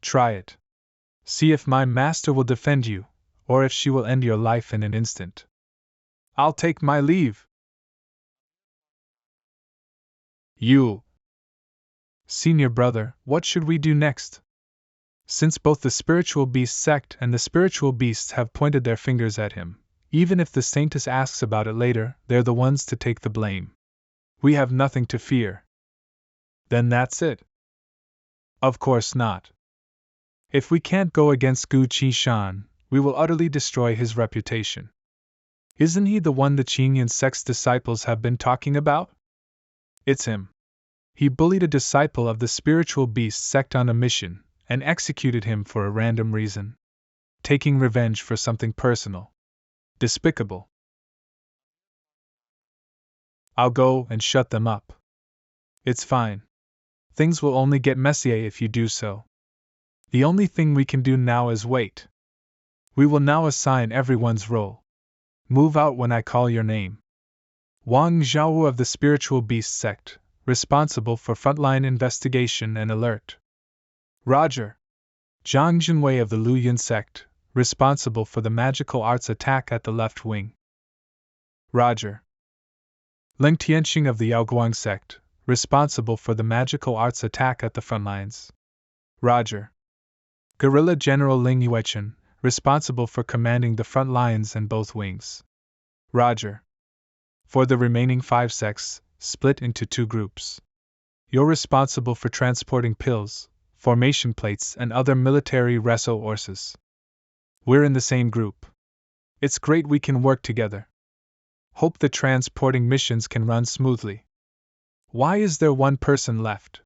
Try it. See if my master will defend you, or if she will end your life in an instant. I'll take my leave. You. Senior brother, what should we do next? Since both the spiritual beast sect and the spiritual beasts have pointed their fingers at him, even if the saintess asks about it later, they're the ones to take the blame. We have nothing to fear. Then that's it? Of course not. If we can't go against Gu Qishan, we will utterly destroy his reputation. Isn't he the one the Qingyan sect's disciples have been talking about? It's him. He bullied a disciple of the spiritual beast sect on a mission, and executed him for a random reason. Taking revenge for something personal. Despicable. I'll go and shut them up. It's fine. Things will only get messier if you do so. The only thing we can do now is wait. We will now assign everyone's role. Move out when I call your name. Wang Zhaowu of the Spiritual Beast Sect, responsible for frontline investigation and alert. Roger. Zhang Jinwei of the Luyan Sect, responsible for the magical arts attack at the left wing. Roger. Ling Tianxing of the Yaoguang Sect, responsible for the magical arts attack at the front lines. Roger. Guerrilla General Ling Yuechen, responsible for commanding the front lines and both wings. Roger. For the remaining 5 sects, split into 2 groups. You're responsible for transporting pills, formation plates, and other military resources. We're in the same group. It's great we can work together. Hope the transporting missions can run smoothly. Why is there one person left?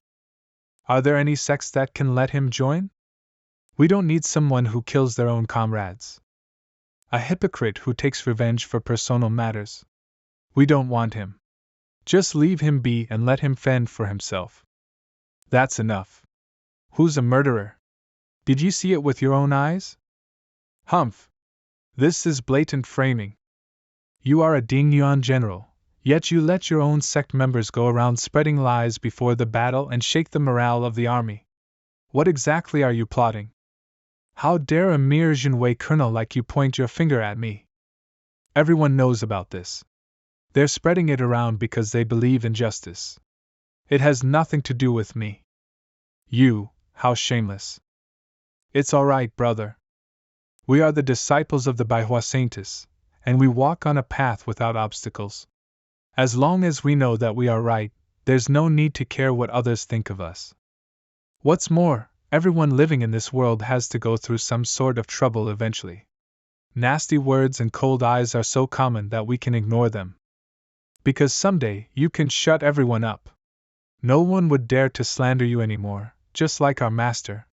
Are there any sects that can let him join? We don't need someone who kills their own comrades. A hypocrite who takes revenge for personal matters. We don't want him. Just leave him be and let him fend for himself. That's enough. Who's a murderer? Did you see it with your own eyes? Humph. This is blatant framing. You are a Dingyuan general, yet you let your own sect members go around spreading lies before the battle and shake the morale of the army. What exactly are you plotting? How dare a mere Jinwei colonel like you point your finger at me? Everyone knows about this. They're spreading it around because they believe in justice. It has nothing to do with me. You, how shameless. It's all right, brother. We are the disciples of the Baihua Saintess, and we walk on a path without obstacles. As long as we know that we are right, there's no need to care what others think of us. What's more, everyone living in this world has to go through some sort of trouble eventually. Nasty words and cold eyes are so common that we can ignore them. Because someday you can shut everyone up. No one would dare to slander you anymore, just like our master.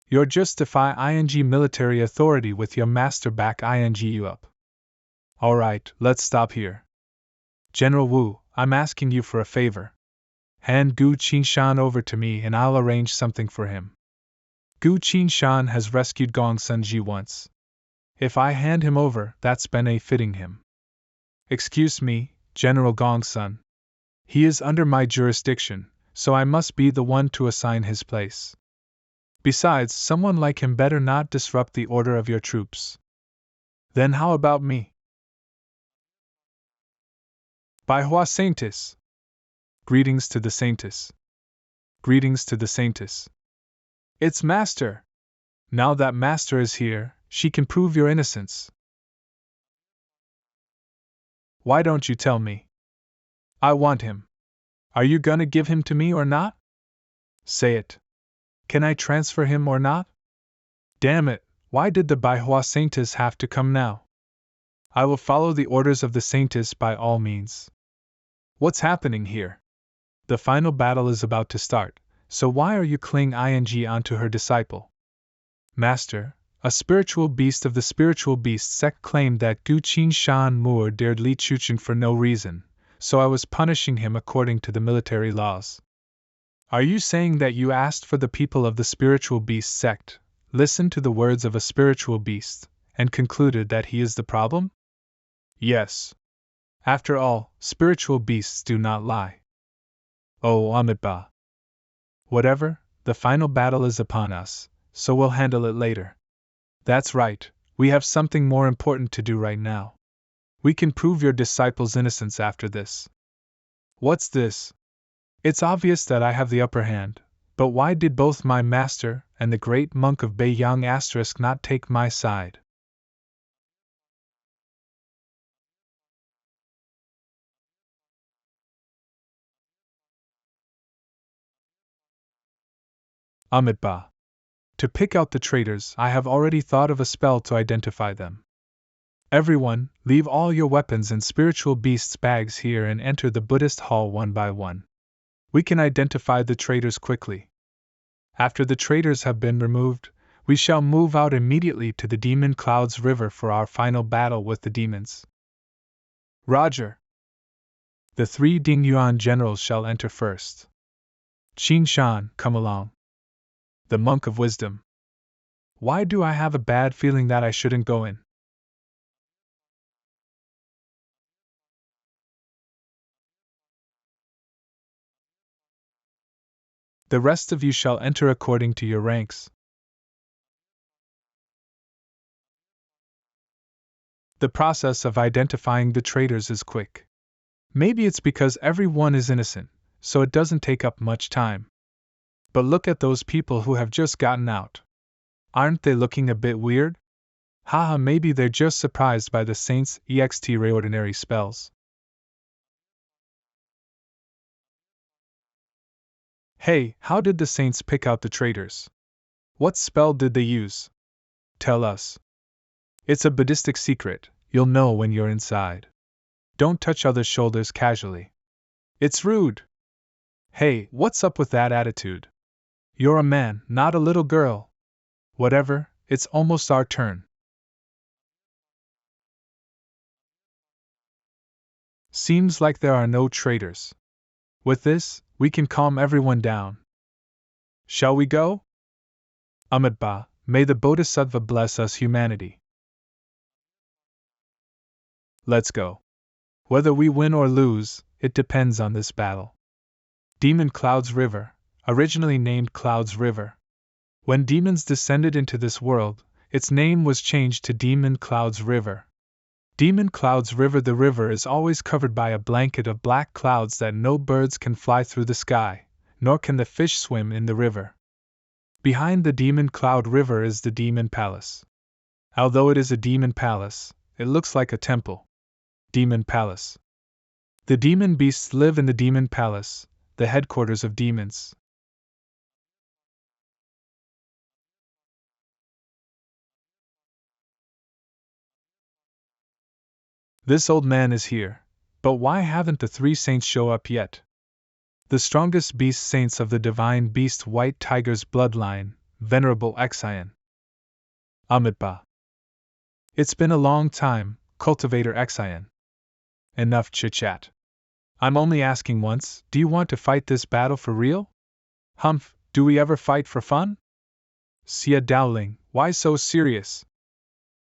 You're just defy ing military authority with your master back ing you up. Alright, let's stop here. General Wu, I'm asking you for a favor. Hand Gu Qinshan over to me and I'll arrange something for him. Gu Qinshan has rescued Gong Sunji once. If I hand him over, that's benefiting him. Excuse me, General Gongsun. He is under my jurisdiction, so I must be the one to assign his place. Besides, someone like him better not disrupt the order of your troops. Then how about me? Baihua Saintess. Greetings to the Saintess. Greetings to the Saintess. It's Master. Now that Master is here, she can prove your innocence. Why don't you tell me? I want him. Are you gonna give him to me or not? Say it. Can I transfer him or not? Damn it, why did the Baihua Saintess have to come now? I will follow the orders of the Saintess by all means. What's happening here? The final battle is about to start, so why are you clinging onto her disciple? Master, a spiritual beast of the spiritual beast sect claimed that Gu Qinshan murdered Li Chuchen for no reason, so I was punishing him according to the military laws. Are you saying that you asked for the people of the spiritual beast sect, listened to the words of a spiritual beast, and concluded that he is the problem? Yes. After all, spiritual beasts do not lie. Oh, Amitabha. Whatever, the final battle is upon us, so we'll handle it later. That's right, we have something more important to do right now. We can prove your disciple's innocence after this. What's this? It's obvious that I have the upper hand, but why did both my master and the great monk of Beiyang * not take my side? Amitabha. To pick out the traitors, I have already thought of a spell to identify them. Everyone, leave all your weapons and spiritual beasts' bags here and enter the Buddhist hall one by one. We can identify the traitors quickly. After the traitors have been removed, we shall move out immediately to the Demon Clouds River for our final battle with the demons. Roger. The 3 Dingyuan generals shall enter first. Qin Shan, come along. The Monk of Wisdom. Why do I have a bad feeling that I shouldn't go in? The rest of you shall enter according to your ranks. The process of identifying the traitors is quick. Maybe it's because everyone is innocent, so it doesn't take up much time. But look at those people who have just gotten out. Aren't they looking a bit weird? Haha, maybe they're just surprised by the Saints' extraordinary spells. Hey, how did the Saints pick out the traitors? What spell did they use? Tell us. It's a Buddhistic secret, you'll know when you're inside. Don't touch others' shoulders casually. It's rude. Hey, what's up with that attitude? You're a man, not a little girl. Whatever, it's almost our turn. Seems like there are no traitors. With this, we can calm everyone down. Shall we go? Amitabha, may the Bodhisattva bless us humanity. Let's go. Whether we win or lose, it depends on this battle. Demon Clouds River, originally named Clouds River. When demons descended into this world, its name was changed to Demon Clouds River. Demon Clouds River. The river is always covered by a blanket of black clouds that no birds can fly through the sky, nor can the fish swim in the river. Behind the Demon Cloud River is the Demon Palace. Although it is a demon palace, it looks like a temple. Demon Palace. The demon beasts live in the Demon Palace, the headquarters of demons. This old man is here, but why haven't the 3 saints show up yet? The strongest beast saints of the divine beast White Tiger's bloodline, Venerable Exion. Amitabha. It's been a long time, Cultivator Exion. Enough chit-chat. I'm only asking once, do you want to fight this battle for real? Humph, do we ever fight for fun? Xia Dowling, why so serious?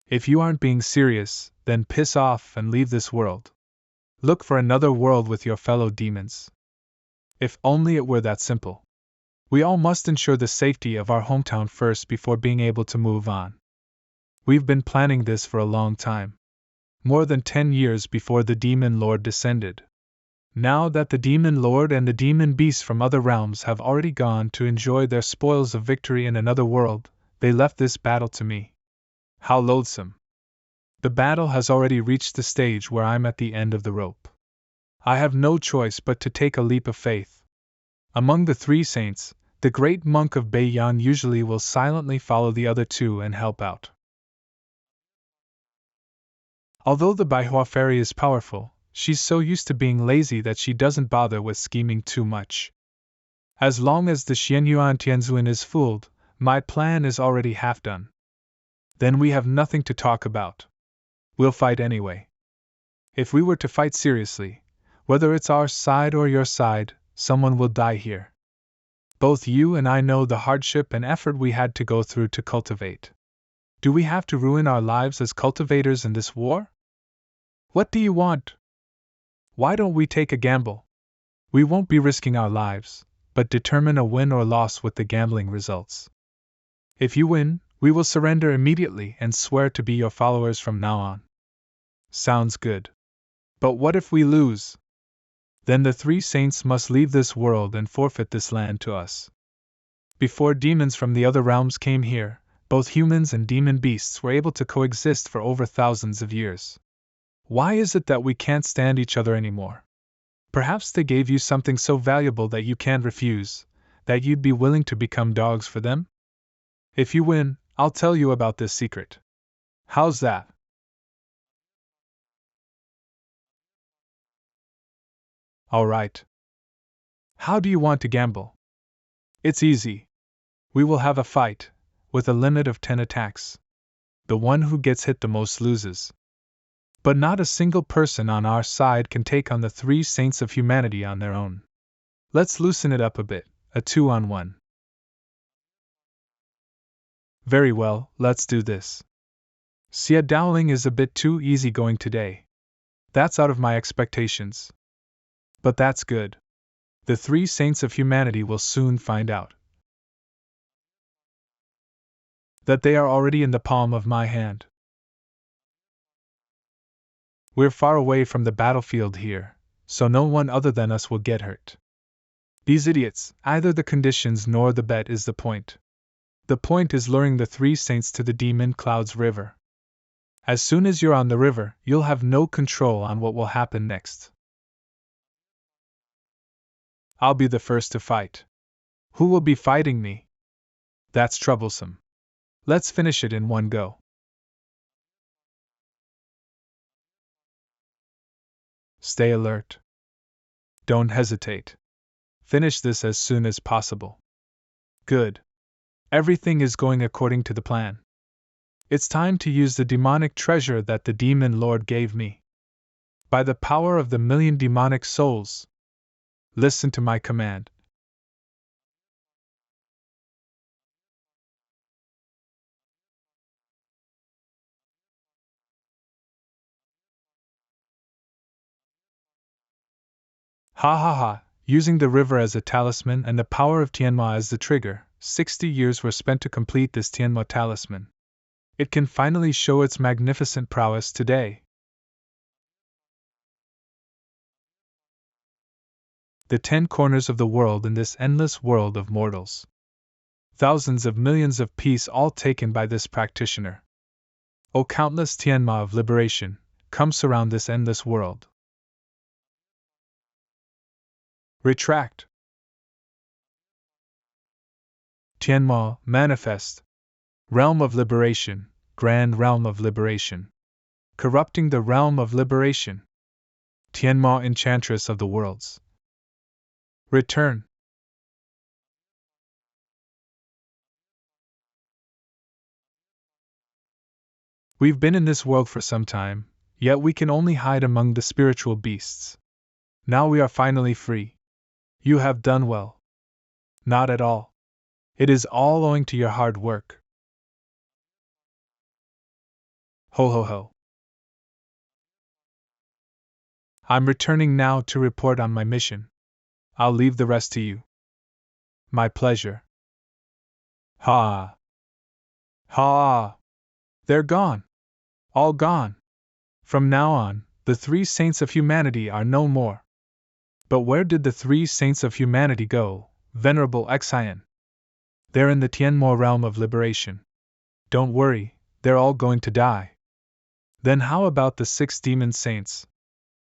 If you aren't being serious, then piss off and leave this world. Look for another world with your fellow demons. If only it were that simple. We all must ensure the safety of our hometown first before being able to move on. We've been planning this for a long time. More than 10 years before the Demon Lord descended. Now that the Demon Lord and the demon beasts from other realms have already gone to enjoy their spoils of victory in another world, they left this battle to me. How loathsome. The battle has already reached the stage where I'm at the end of the rope. I have no choice but to take a leap of faith. Among the 3 saints, the great monk of Beiyan usually will silently follow the other 2 and help out. Although the Baihua fairy is powerful, she's so used to being lazy that she doesn't bother with scheming too much. As long as the Xianyuan Tianzuan is fooled, my plan is already half done. Then we have nothing to talk about. We'll fight anyway. If we were to fight seriously, whether it's our side or your side, someone will die here. Both you and I know the hardship and effort we had to go through to cultivate. Do we have to ruin our lives as cultivators in this war? What do you want? Why don't we take a gamble? We won't be risking our lives, but determine a win or loss with the gambling results. If you win, we will surrender immediately and swear to be your followers from now on. Sounds good. But what if we lose? Then the 3 saints must leave this world and forfeit this land to us. Before demons from the other realms came here, both humans and demon beasts were able to coexist for over thousands of years. Why is it that we can't stand each other anymore? Perhaps they gave you something so valuable that you can't refuse, That you'd be willing to become dogs for them? If you win, I'll tell you about this secret. How's that? All right. How do you want to gamble? It's easy. We will have a fight, with a limit of 10 attacks. The one who gets hit the most loses. But not a single person on our side can take on the three saints of humanity on their own. Let's loosen it up a bit, a 2-on-1. Very well, let's do this. Dueling is a bit too easygoing today. That's out of my expectations. But that's good. The three saints of humanity will soon find out that they are already in the palm of my hand. We're far away from the battlefield here, so no one other than us will get hurt. These idiots, either the conditions nor the bet is the point. The point is luring the three saints to the Demon Clouds River. As soon as you're on the river, you'll have no control on what will happen next. I'll be the first to fight. Who will be fighting me? That's troublesome. Let's finish it in one go. Stay alert. Don't hesitate. Finish this as soon as possible. Good. Everything is going according to the plan. It's time to use the demonic treasure that the Demon Lord gave me. By the power of the million demonic souls. Listen to my command. Ha ha ha, using the river as a talisman and the power of Tianma as the trigger, 60 years were spent to complete this Tianma talisman. It can finally show its magnificent prowess today. The 10 corners of the world in this endless world of mortals. Thousands of millions of peace all taken by this practitioner. O countless Tianma of liberation, come surround this endless world. Retract. Tianma, manifest. Realm of liberation, grand realm of liberation. Corrupting the realm of liberation. Tianma, enchantress of the worlds. Return. We've been in this world for some time, yet we can only hide among the spiritual beasts. Now we are finally free. You have done well. Not at all. It is all owing to your hard work. Ho ho ho. I'm returning now to report on my mission. I'll leave the rest to you. My pleasure. Ha! Ha! They're gone. All gone. From now on, the three saints of humanity are no more. But where did the three saints of humanity go, Venerable Xian? They're in the Tianmo realm of liberation. Don't worry, they're all going to die. Then how about the 6 demon saints?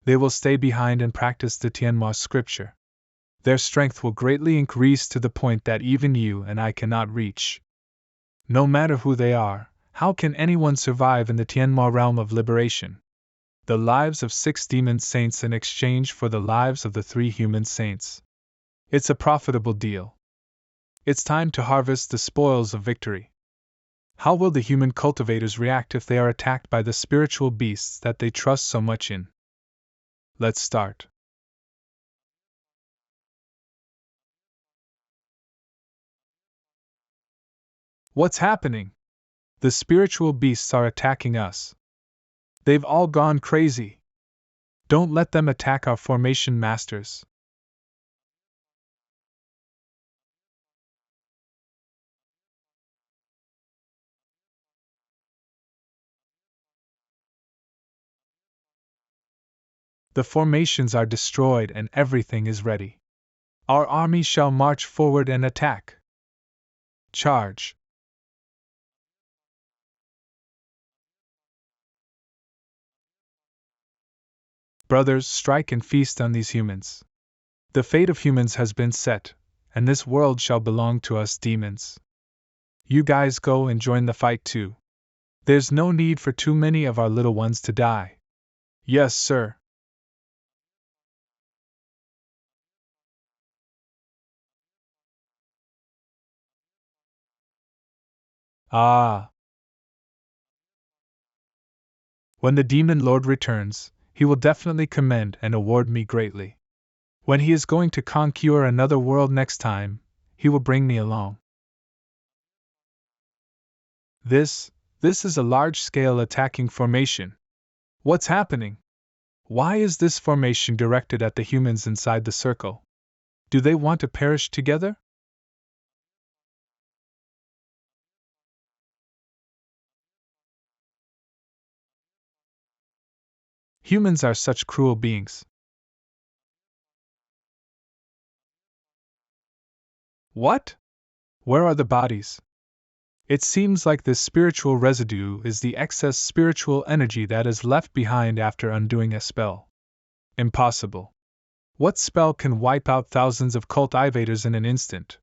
They will stay behind and practice the Tianmo scripture. Their strength will greatly increase to the point that even you and I cannot reach. No matter who they are, how can anyone survive in the Tianmo realm of liberation? The lives of 6 demon saints in exchange for the lives of the 3 human saints. It's a profitable deal. It's time to harvest the spoils of victory. How will the human cultivators react if they are attacked by the spiritual beasts that they trust so much in? Let's start. What's happening? The spiritual beasts are attacking us. They've all gone crazy. Don't let them attack our formation masters. The formations are destroyed and everything is ready. Our army shall march forward and attack. Charge. Brothers, strike and feast on these humans. The fate of humans has been set, and this world shall belong to us demons. You guys go and join the fight too. There's no need for too many of our little ones to die. Yes, sir. Ah. When the demon lord returns, he will definitely commend and award me greatly. When he is going to conquer another world next time, he will bring me along. This is a large-scale attacking formation. What's happening? Why is this formation directed at the humans inside the circle? Do they want to perish together? Humans are such cruel beings. What? Where are the bodies? It seems like this spiritual residue is the excess spiritual energy that is left behind after undoing a spell. Impossible. What spell can wipe out thousands of cultivators in an instant?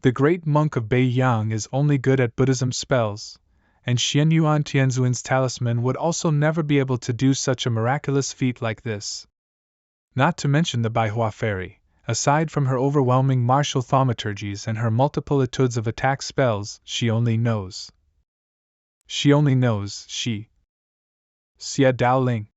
The great monk of Beiyang is only good at Buddhism spells, and Xian Yuan Tianzuan's talisman would also never be able to do such a miraculous feat like this. Not to mention the Baihua fairy, aside from her overwhelming martial thaumaturgies and her multiple etudes of attack spells, she only knows. Xia Daoling.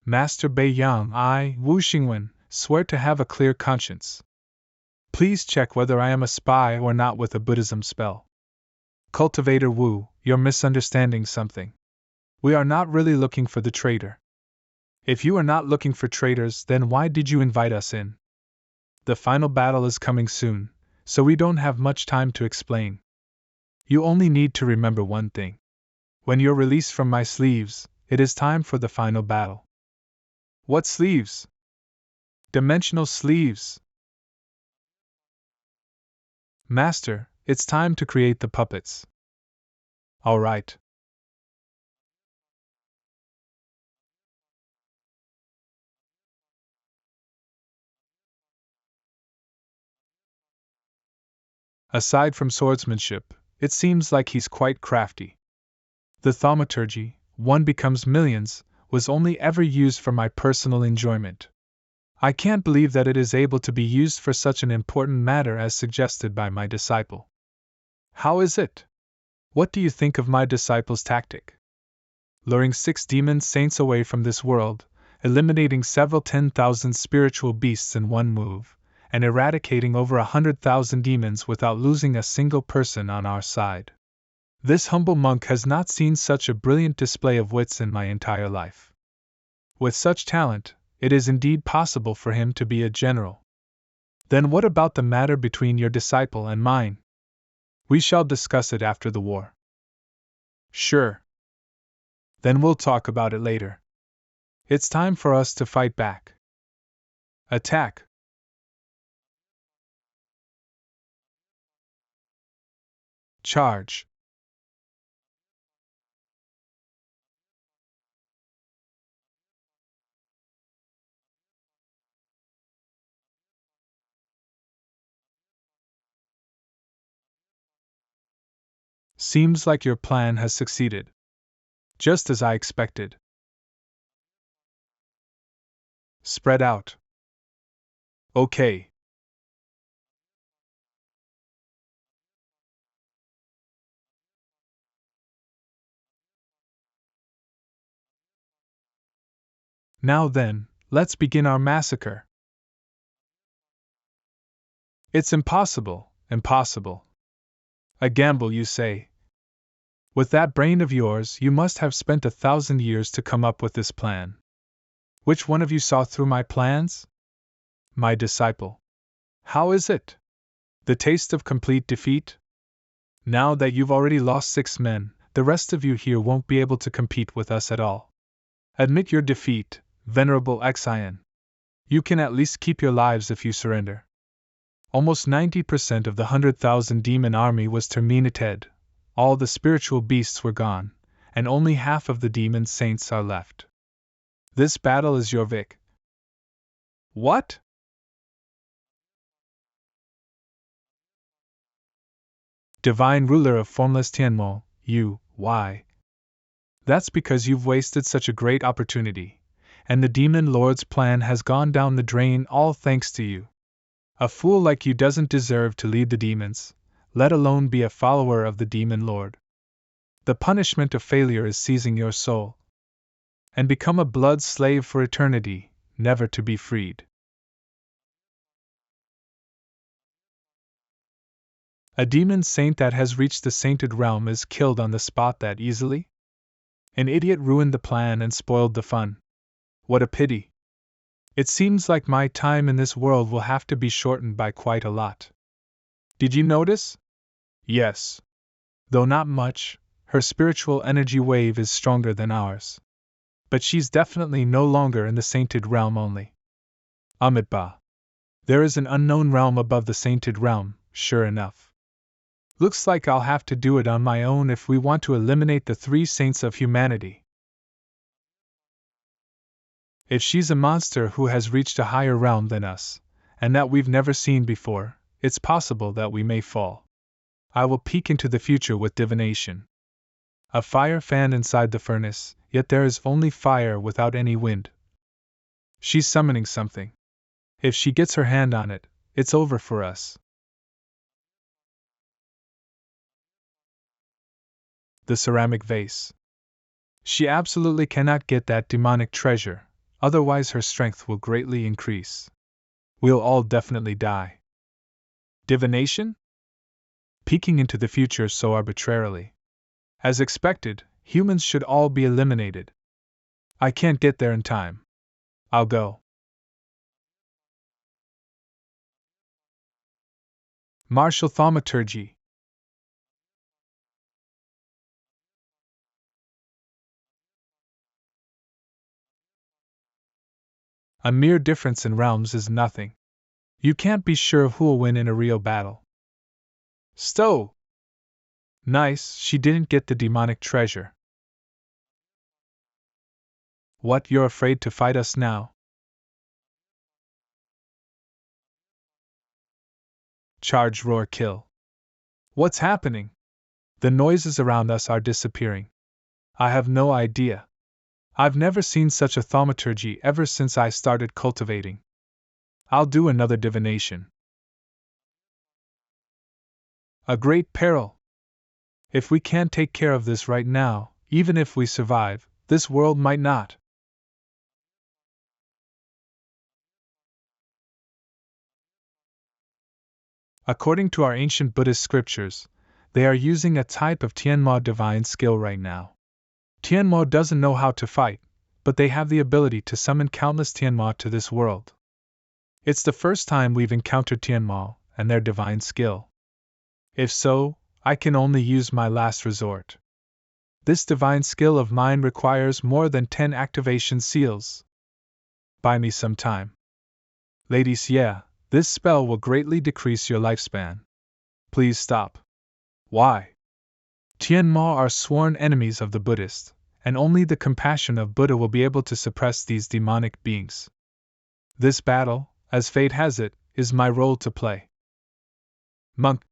Master Beiyang, Wu Xingwen, swear to have a clear conscience. Please check whether I am a spy or not with a Buddhism spell. Cultivator Wu, you're misunderstanding something. We are not really looking for the traitor. If you are not looking for traitors, then why did you invite us in? The final battle is coming soon, so we don't have much time to explain. You only need to remember one thing. When you're released from my sleeves, it is time for the final battle. What sleeves? Dimensional sleeves. Master, it's time to create the puppets. All right. Aside from swordsmanship, it seems like he's quite crafty. The thaumaturgy, one becomes millions, was only ever used for my personal enjoyment. I can't believe that it is able to be used for such an important matter as suggested by my disciple. How is it? What do you think of my disciple's tactic? Luring 6 demon saints away from this world, eliminating several 10,000 spiritual beasts in one move, and eradicating over 100,000 demons without losing a single person on our side. This humble monk has not seen such a brilliant display of wits in my entire life. With such talent, it is indeed possible for him to be a general. Then what about the matter between your disciple and mine? We shall discuss it after the war. Sure. Then we'll talk about it later. It's time for us to fight back. Attack. Charge. Seems like your plan has succeeded. Just as I expected. Spread out. Okay. Now then, let's begin our massacre. It's impossible, impossible. A gamble, you say? With that brain of yours, you must have spent 1,000 years to come up with this plan. Which one of you saw through my plans? My disciple. How is it? The taste of complete defeat? Now that you've already lost 6 men, the rest of you here won't be able to compete with us at all. Admit your defeat, Venerable Xian. You can at least keep your lives if you surrender. Almost 90% of the 100,000 demon army was terminated. All the spiritual beasts were gone, and only half of the demon saints are left. This battle is your Vic. What? Divine ruler of formless Tianmo, why? That's because you've wasted such a great opportunity, and the demon lord's plan has gone down the drain all thanks to you. A fool like you doesn't deserve to lead the demons, let alone be a follower of the demon lord. The punishment of failure is seizing your soul, and become a blood slave for eternity, never to be freed. A demon saint that has reached the sainted realm is killed on the spot that easily? An idiot ruined the plan and spoiled the fun. What a pity. It seems like my time in this world will have to be shortened by quite a lot. Did you notice? Yes. Though not much, her spiritual energy wave is stronger than ours. But she's definitely no longer in the sainted realm only. Amitabha. There is an unknown realm above the sainted realm, sure enough. Looks like I'll have to do it on my own if we want to eliminate the three saints of humanity. If she's a monster who has reached a higher realm than us, and that we've never seen before, it's possible that we may fall. I will peek into the future with divination. A fire fan inside the furnace, yet there is only fire without any wind. She's summoning something. If she gets her hand on it, it's over for us. The ceramic vase. She absolutely cannot get that demonic treasure, otherwise her strength will greatly increase. We'll all definitely die. Divination? Peeking into the future so arbitrarily. As expected, humans should all be eliminated. I can't get there in time. I'll go. Martial thaumaturgy. A mere difference in realms is nothing. You can't be sure who'll win in a real battle. Stow! Nice, she didn't get the demonic treasure. What, you're afraid to fight us now? Charge, roar, kill. What's happening? The noises around us are disappearing. I have no idea. I've never seen such a thaumaturgy ever since I started cultivating. I'll do another divination. A great peril. If we can't take care of this right now, even if we survive, this world might not. According to our ancient Buddhist scriptures, they are using a type of Tianmo divine skill right now. Tianmo doesn't know how to fight, but they have the ability to summon countless Tianmo to this world. It's the first time we've encountered Tianmo and their divine skill. If so, I can only use my last resort. This divine skill of mine requires more than 10 activation seals. Buy me some time. Ladies, yeah, this spell will greatly decrease your lifespan. Please stop. Why? Tianmo are sworn enemies of the Buddhist, and only the compassion of Buddha will be able to suppress these demonic beings. This battle, as fate has it, is my role to play. Monk.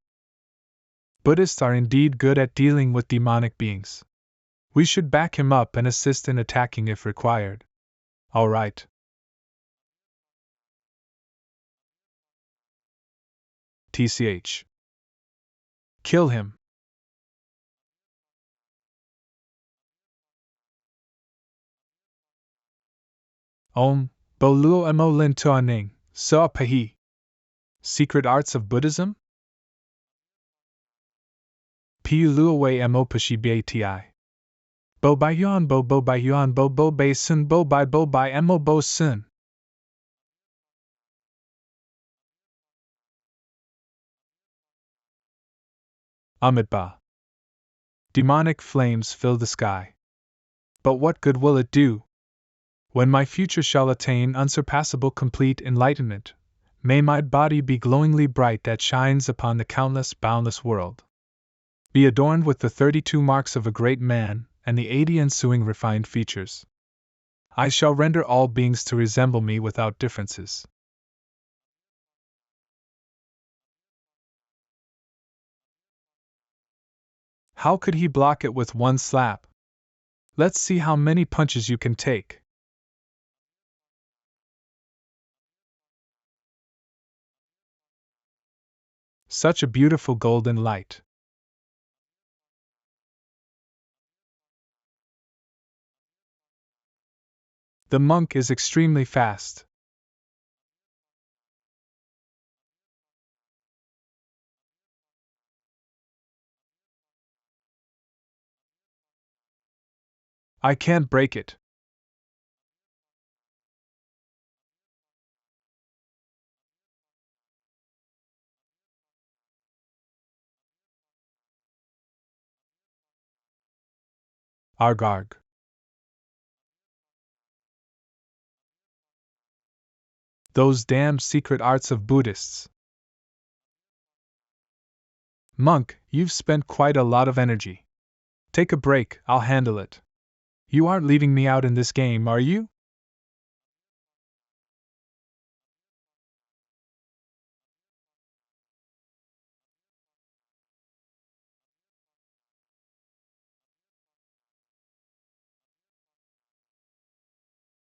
Buddhists are indeed good at dealing with demonic beings. We should back him up and assist in attacking if required. All right. TCH. Kill him. Om, Bo Luo Mo Lin Tuaning, So Pahi. Secret Arts of Buddhism? Piu Luo Wei Mo Pashi Bati. Bo Bai Yuan Bo Bo Bai Yuan Bo Bo Bai Sun Bo Bai Mo Bo Sun. Amitabha. Demonic flames fill the sky. But what good will it do? When my future shall attain unsurpassable complete enlightenment, may my body be glowingly bright that shines upon the countless, boundless world. Be adorned with the 32 marks of a great man and the 80 ensuing refined features. I shall render all beings to resemble me without differences. How could he block it with one slap? Let's see how many punches you can take. Such a beautiful golden light. The monk is extremely fast. I can't break it. Arg arg. Those damned secret arts of Buddhists. Monk, you've spent quite a lot of energy. Take a break, I'll handle it. You aren't leaving me out in this game, are you?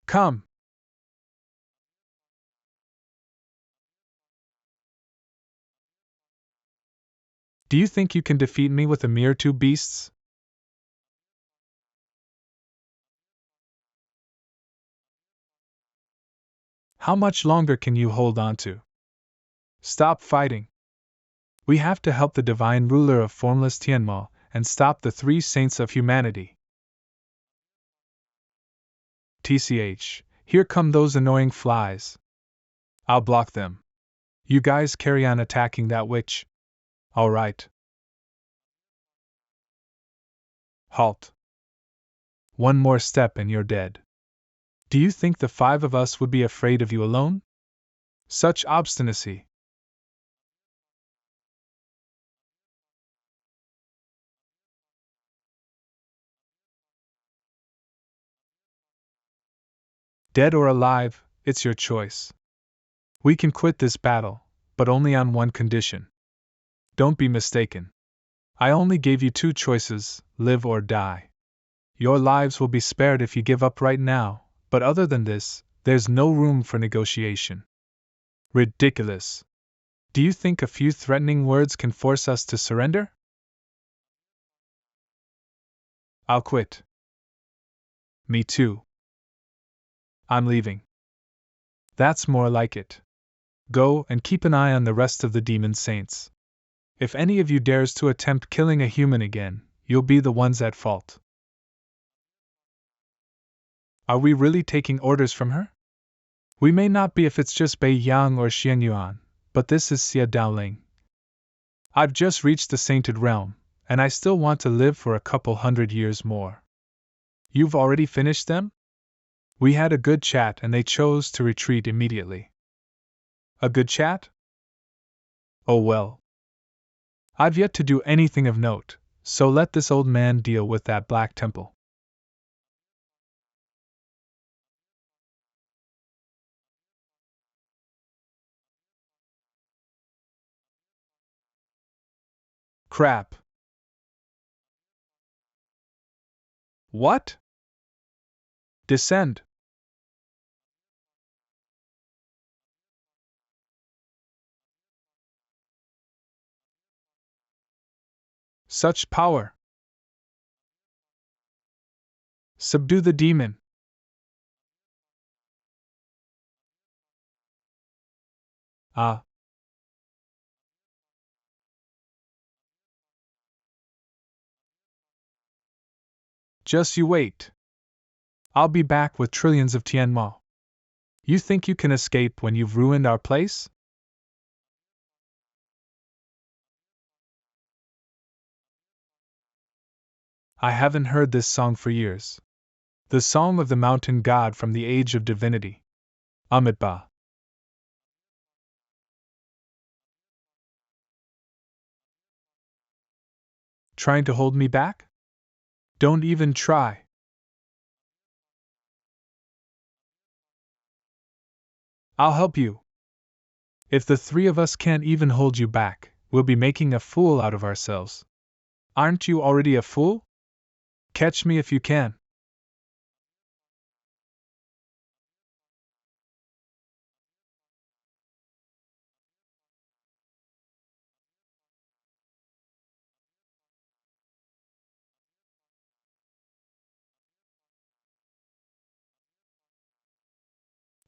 Come! Do you think you can defeat me with a mere two beasts? How much longer can you hold on to? Stop fighting. We have to help the divine ruler of formless Tianma and stop the three saints of humanity. TCH, here come those annoying flies. I'll block them. You guys carry on attacking that witch. All right. Halt. One more step and you're dead. Do you think the five of us would be afraid of you alone? Such obstinacy. Dead or alive, it's your choice. We can quit this battle, but only on one condition. Don't be mistaken. I only gave you two choices, live or die. Your lives will be spared if you give up right now, but other than this, there's no room for negotiation. Ridiculous. Do you think a few threatening words can force us to surrender? I'll quit. Me too. I'm leaving. That's more like it. Go and keep an eye on the rest of the demon saints. If any of you dares to attempt killing a human again, you'll be the ones at fault. Are we really taking orders from her? We may not be if it's just Bei Yang or Xian Yuan, but this is Xia Daoling. I've just reached the sainted realm, and I still want to live for a couple hundred years more. You've already finished them? We had a good chat and they chose to retreat immediately. A good chat? Oh well. I've yet to do anything of note, so let this old man deal with that black temple. Crap. What? Descend. Such power. Subdue the demon. Ah. Just you wait. I'll be back with trillions of Tianma. You think you can escape when you've ruined our place? I haven't heard this song for years. The song of the mountain god from the age of divinity. Amitabha. Trying to hold me back? Don't even try. I'll help you. If the three of us can't even hold you back, we'll be making a fool out of ourselves. Aren't you already a fool? Catch me if you can.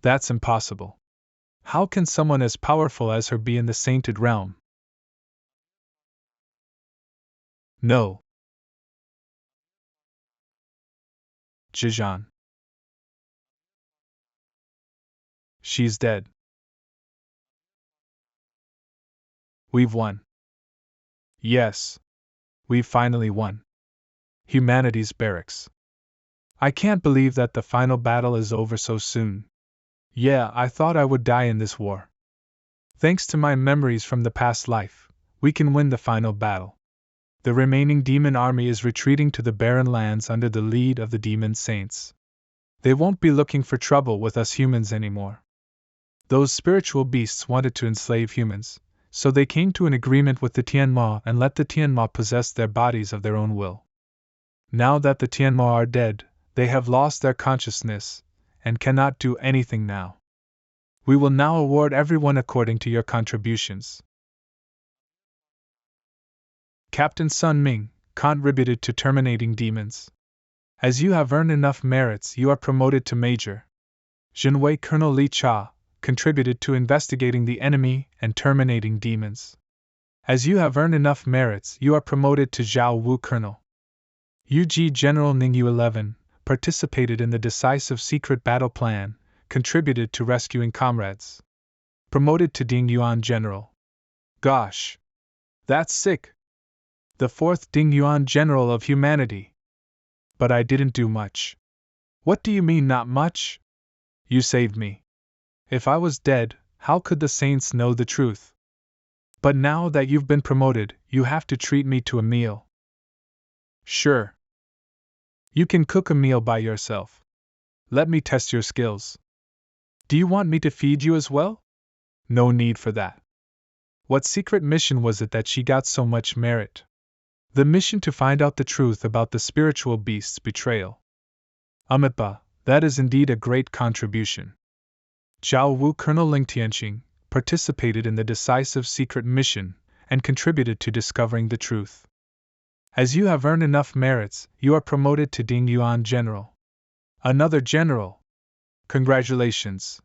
That's impossible. How can someone as powerful as her be in the sainted realm? No. Jijan. She's dead. We've won. Yes. We've finally won. Humanity's barracks. I can't believe that the final battle is over so soon. Yeah, I thought I would die in this war. Thanks to my memories from the past life, we can win the final battle. The remaining demon army is retreating to the barren lands under the lead of the demon saints. They won't be looking for trouble with us humans anymore. Those spiritual beasts wanted to enslave humans, so they came to an agreement with the Tianma and let the Tianma possess their bodies of their own will. Now that the Tianma are dead, they have lost their consciousness, and cannot do anything now. We will now award everyone according to your contributions. Captain Sun Ming contributed to terminating demons. As you have earned enough merits, you are promoted to Major. Jinwei Colonel Li Cha contributed to investigating the enemy and terminating demons. As you have earned enough merits, you are promoted to Zhao Wu Colonel. UG General Ningyu 11 participated in the decisive secret battle plan, contributed to rescuing comrades. Promoted to Ding Yuan General. Gosh! That's sick! The 4th Ding Yuan General of Humanity. But I didn't do much. What do you mean, not much? You saved me. If I was dead, how could the saints know the truth? But now that you've been promoted, you have to treat me to a meal. Sure. You can cook a meal by yourself. Let me test your skills. Do you want me to feed you as well? No need for that. What secret mission was it that she got so much merit? The mission to find out the truth about the spiritual beast's betrayal. Amipa, that is indeed a great contribution. Zhao Wu Colonel Ling Tianxing participated in the decisive secret mission and contributed to discovering the truth. As you have earned enough merits, you are promoted to Ding Yuan General. Another general. Congratulations.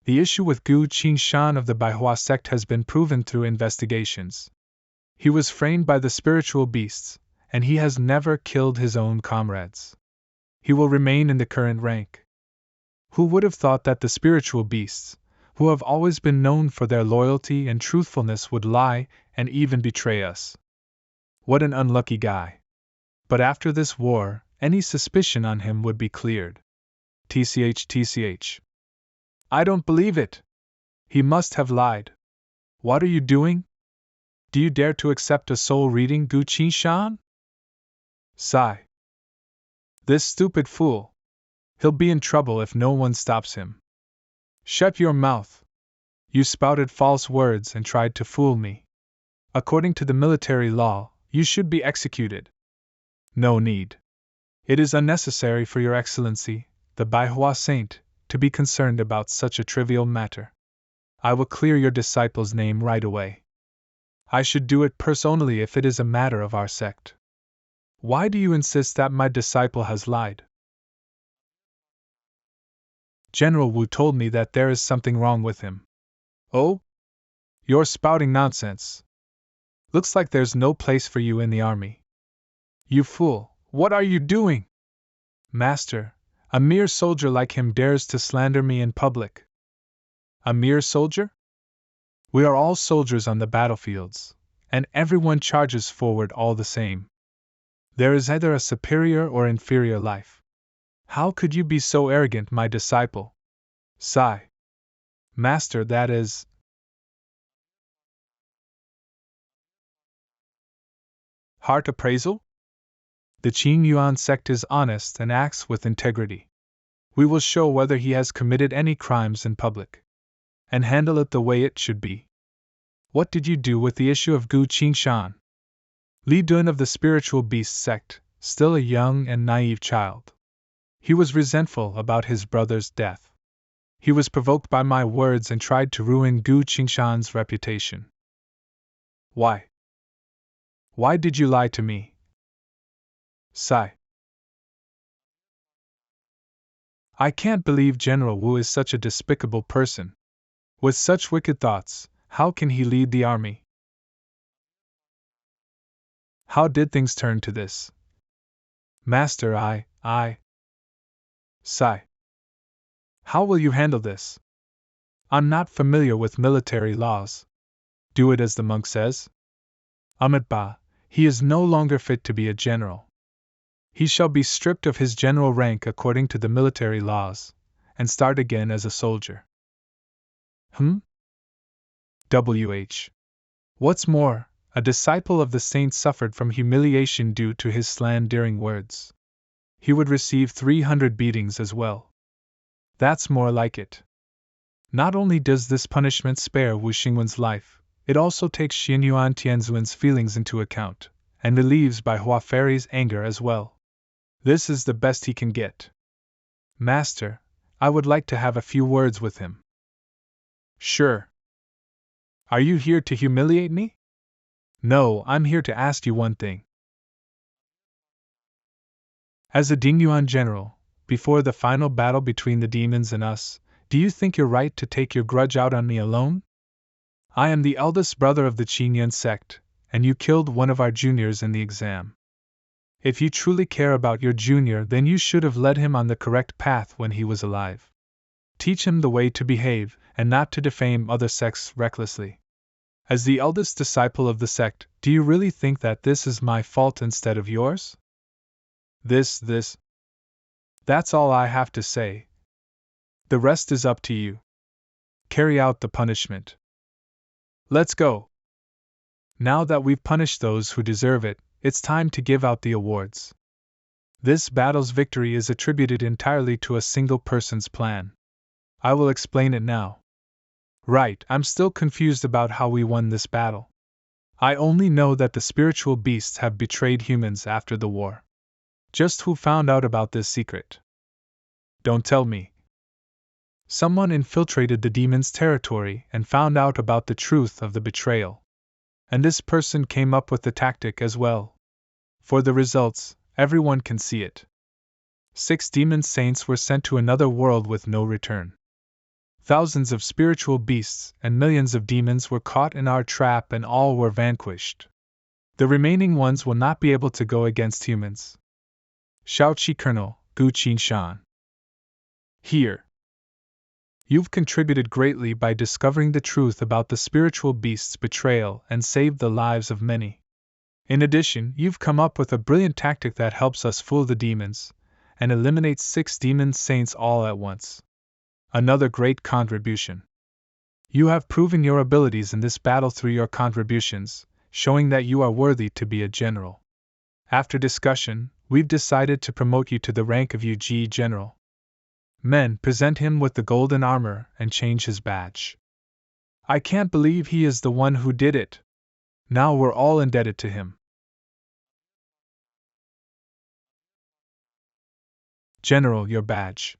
The issue with Gu Qingshan of the Baihua sect has been proven through investigations. He was framed by the spiritual beasts, and he has never killed his own comrades. He will remain in the current rank. Who would have thought that the spiritual beasts, who have always been known for their loyalty and truthfulness, would lie and even betray us? What an unlucky guy. But after this war, any suspicion on him would be cleared. TCH. I don't believe it. He must have lied. What are you doing? Do you dare to accept a soul reading, Gu Qingshan? Sigh. This stupid fool. He'll be in trouble if no one stops him. Shut your mouth. You spouted false words and tried to fool me. According to the military law, you should be executed. No need. It is unnecessary for your excellency, the Baihua saint, to be concerned about such a trivial matter. I will clear your disciple's name right away. I should do it personally if it is a matter of our sect. Why do you insist that my disciple has lied? General Wu told me that there is something wrong with him. Oh? You're spouting nonsense. Looks like there's no place for you in the army. You fool, what are you doing? Master, a mere soldier like him dares to slander me in public. A mere soldier? We are all soldiers on the battlefields, and everyone charges forward all the same. There is either a superior or inferior life. How could you be so arrogant, my disciple? Sigh. Master, that is. Heart appraisal? The Qing Yuan sect is honest and acts with integrity. We will show whether he has committed any crimes in public. And handle it the way it should be. What did you do with the issue of Gu Qingshan? Li Dun of the Spiritual Beast sect, still a young and naive child. He was resentful about his brother's death. He was provoked by my words and tried to ruin Gu Qingshan's reputation. Why? Why did you lie to me? Sigh. I can't believe General Wu is such a despicable person. With such wicked thoughts, how can he lead the army? How did things turn to this? Master, I. Sigh. How will you handle this? I'm not familiar with military laws. Do it as the monk says? Amitabha, he is no longer fit to be a general. He shall be stripped of his general rank according to the military laws, and start again as a soldier. W.H. What's more, a disciple of the saint suffered from humiliation due to his slandering words. He would receive 300 beatings as well. That's more like it. Not only does this punishment spare Wu Xingwen's life, it also takes Xinyuan Tianzuan's feelings into account, and relieves Bai Hua Fairy's anger as well. This is the best he can get. Master, I would like to have a few words with him. Sure. Are you here to humiliate me? No, I'm here to ask you one thing. As a Dingyuan general, before the final battle between the demons and us, do you think you're right to take your grudge out on me alone? I am the eldest brother of the Qinyan sect, and you killed one of our juniors in the exam. If you truly care about your junior, then you should have led him on the correct path when he was alive. Teach him the way to behave, and not to defame other sects recklessly. As the eldest disciple of the sect, do you really think that this is my fault instead of yours? This. That's all I have to say. The rest is up to you. Carry out the punishment. Let's go. Now that we've punished those who deserve it, it's time to give out the awards. This battle's victory is attributed entirely to a single person's plan. I will explain it now. Right, I'm still confused about how we won this battle. I only know that the spiritual beasts have betrayed humans after the war. Just who found out about this secret? Don't tell me. Someone infiltrated the demon's territory and found out about the truth of the betrayal. And this person came up with the tactic as well. For the results, everyone can see it. 6 demon saints were sent to another world with no return. Thousands of spiritual beasts and millions of demons were caught in our trap and all were vanquished. The remaining ones will not be able to go against humans. Shaoqi Colonel, Gu Qingshan. Here. You've contributed greatly by discovering the truth about the spiritual beast's betrayal and saved the lives of many. In addition, you've come up with a brilliant tactic that helps us fool the demons and eliminates 6 demon saints all at once. Another great contribution. You have proven your abilities in this battle through your contributions, showing that you are worthy to be a general. After discussion, we've decided to promote you to the rank of UG General. Men, present him with the golden armor and change his badge. I can't believe he is the one who did it. Now we're all indebted to him. General, your badge.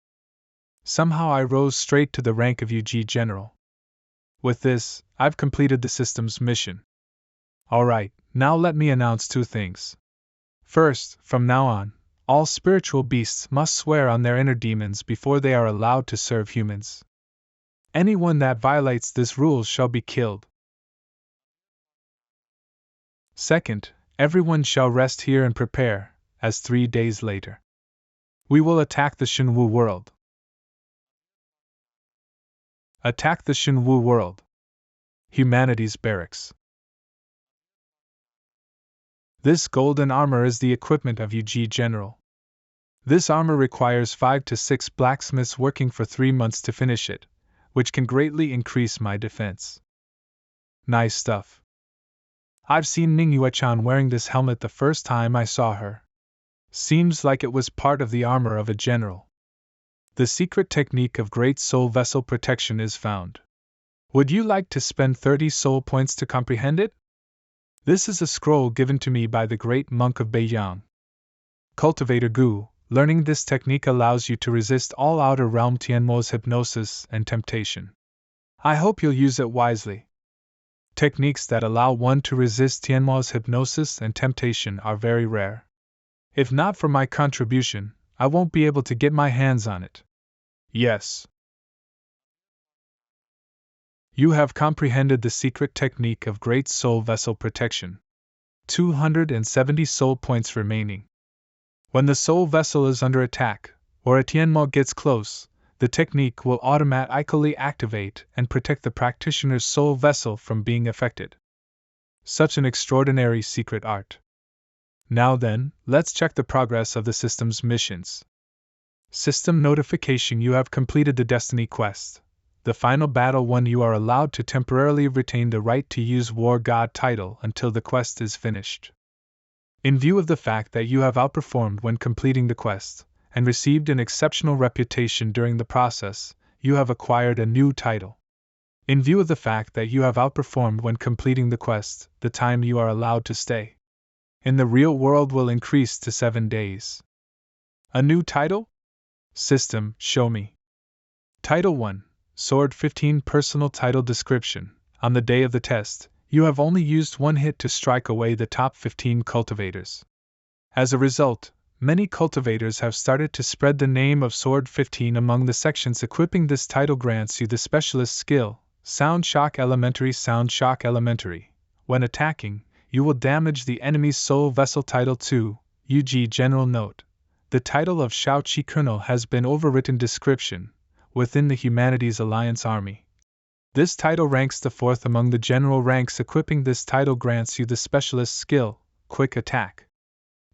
Somehow I rose straight to the rank of UG General. With this, I've completed the system's mission. Alright, now let me announce 2 things. First, from now on, all spiritual beasts must swear on their inner demons before they are allowed to serve humans. Anyone that violates this rule shall be killed. Second, everyone shall rest here and prepare, as 3 days later we will attack the Shenwu world. Attack the Shenwu world. Humanity's barracks. This golden armor is the equipment of UG General. This armor requires 5 to 6 blacksmiths working for 3 months to finish it, which can greatly increase my defense. Nice stuff. I've seen Ningyue-chan wearing this helmet the first time I saw her. Seems like it was part of the armor of a general. The secret technique of great soul vessel protection is found. Would you like to spend 30 soul points to comprehend it? This is a scroll given to me by the great monk of Beiyang. Cultivator Gu, learning this technique allows you to resist all outer realm Tianmo's hypnosis and temptation. I hope you'll use it wisely. Techniques that allow one to resist Tianmo's hypnosis and temptation are very rare. If not for my contribution, I won't be able to get my hands on it. Yes. You have comprehended the secret technique of great soul vessel protection. 270 soul points remaining. When the soul vessel is under attack, or a Tianmo gets close, the technique will automatically activate and protect the practitioner's soul vessel from being affected. Such an extraordinary secret art. Now then, let's check the progress of the system's missions. System notification: you have completed the Destiny quest. The final battle won. You are allowed to temporarily retain the right to use War God title until the quest is finished. In view of the fact that you have outperformed when completing the quest, and received an exceptional reputation during the process, you have acquired a new title. In view of the fact that you have outperformed when completing the quest, the time you are allowed to stay in the real world will increase to 7 days. A new title? System, show me. Title 1, Sword 15. Personal title description: on the day of the test, you have only used one hit to strike away the top 15 cultivators. As a result, many cultivators have started to spread the name of Sword 15 among the sections. Equipping this title grants you the specialist skill, Sound Shock Elementary. Sound Shock Elementary. When attacking, you will damage the enemy's soul vessel. Title 2, UG. General note: the title of Shaoqi Colonel has been overwritten. Description: within the Humanities Alliance Army, this title ranks the 4th among the general ranks. Equipping this title grants you the specialist skill, Quick Attack.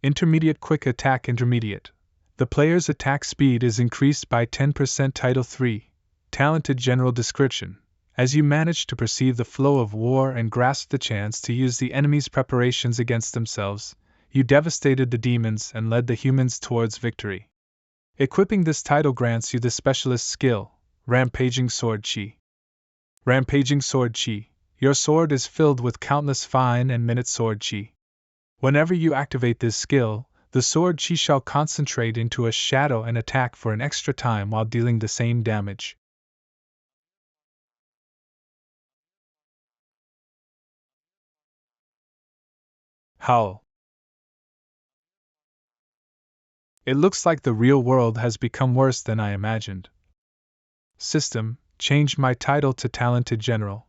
Intermediate. Quick Attack. Intermediate. The player's attack speed is increased by 10%. Title 3, Talented. General description: as you manage to perceive the flow of war and grasp the chance to use the enemy's preparations against themselves, you devastated the demons and led the humans towards victory. Equipping this title grants you the specialist skill, Rampaging Sword Chi. Rampaging Sword Chi. Your sword is filled with countless fine and minute sword chi. Whenever you activate this skill, the sword chi shall concentrate into a shadow and attack for an extra time while dealing the same damage. Howl. It looks like the real world has become worse than I imagined. System, change my title to Talented General.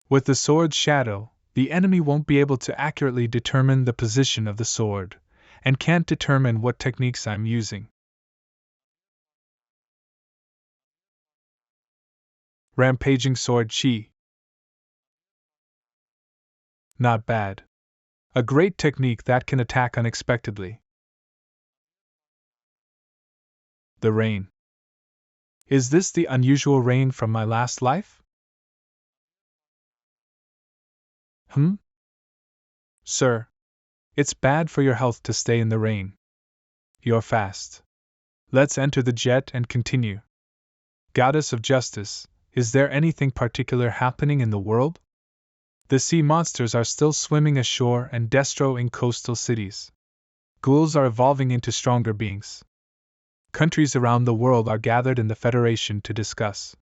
With the sword's shadow, the enemy won't be able to accurately determine the position of the sword, and can't determine what techniques I'm using. Rampaging Sword Chi. Not bad. A great technique that can attack unexpectedly. The rain. Is this the unusual rain from my last life? Sir, it's bad for your health to stay in the rain. You're fast. Let's enter the jet and continue. Goddess of Justice, is there anything particular happening in the world? The sea monsters are still swimming ashore and destroying coastal cities. Ghouls are evolving into stronger beings. Countries around the world are gathered in the Federation to discuss.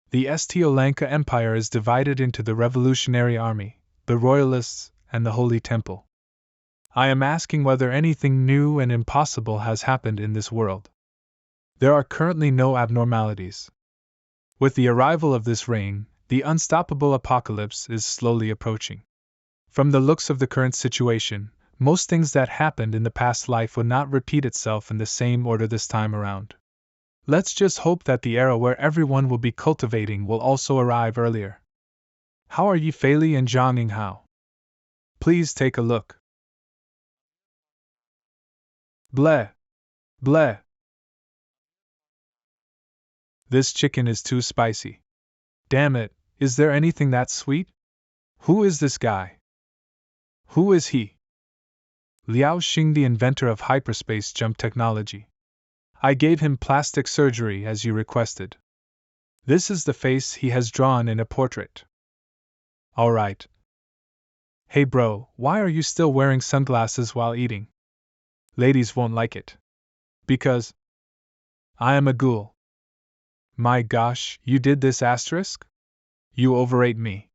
The St. Empire is divided into the Revolutionary Army, the Royalists, and the Holy Temple. I am asking whether anything new and impossible has happened in this world. There are currently no abnormalities. With the arrival of this rain, the unstoppable apocalypse is slowly approaching. From the looks of the current situation, most things that happened in the past life would not repeat itself in the same order this time around. Let's just hope that the era where everyone will be cultivating will also arrive earlier. How are Yi Fei Li and Zhang Yinghao? Please take a look. Bleh. Bleh. This chicken is too spicy. Damn it, Is there anything that sweet? Who is this guy? Who is he? Liao Xing, the inventor of hyperspace jump technology. I gave him plastic surgery as you requested. This is the face he has drawn in a portrait. Alright. Hey bro, why are you still wearing sunglasses while eating? Ladies won't like it. Because I am a ghoul. My gosh, you did this asterisk? You overrate me.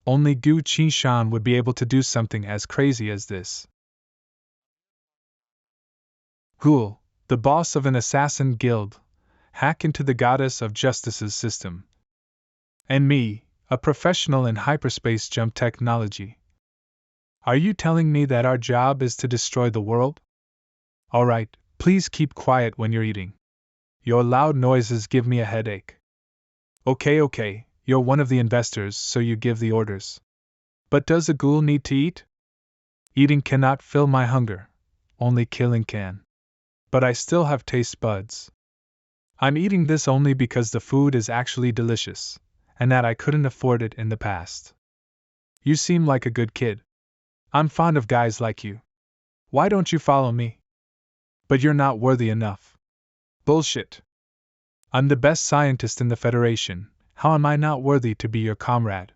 Only Gu Qishan would be able to do something as crazy as this. Ghoul, the boss of an assassin guild, hack into the goddess of justice's system. And me, a professional in hyperspace jump technology. Are you telling me that our job is to destroy the world? Alright, please keep quiet when you're eating. Your loud noises give me a headache. Okay, you're one of the investors, so you give the orders. But does a ghoul need to eat? Eating cannot fill my hunger, only killing can. But I still have taste buds. I'm eating this only because the food is actually delicious, and that I couldn't afford it in the past. You seem like a good kid. I'm fond of guys like you. Why don't you follow me? But you're not worthy enough. Bullshit. I'm the best scientist in the Federation. How am I not worthy to be your comrade?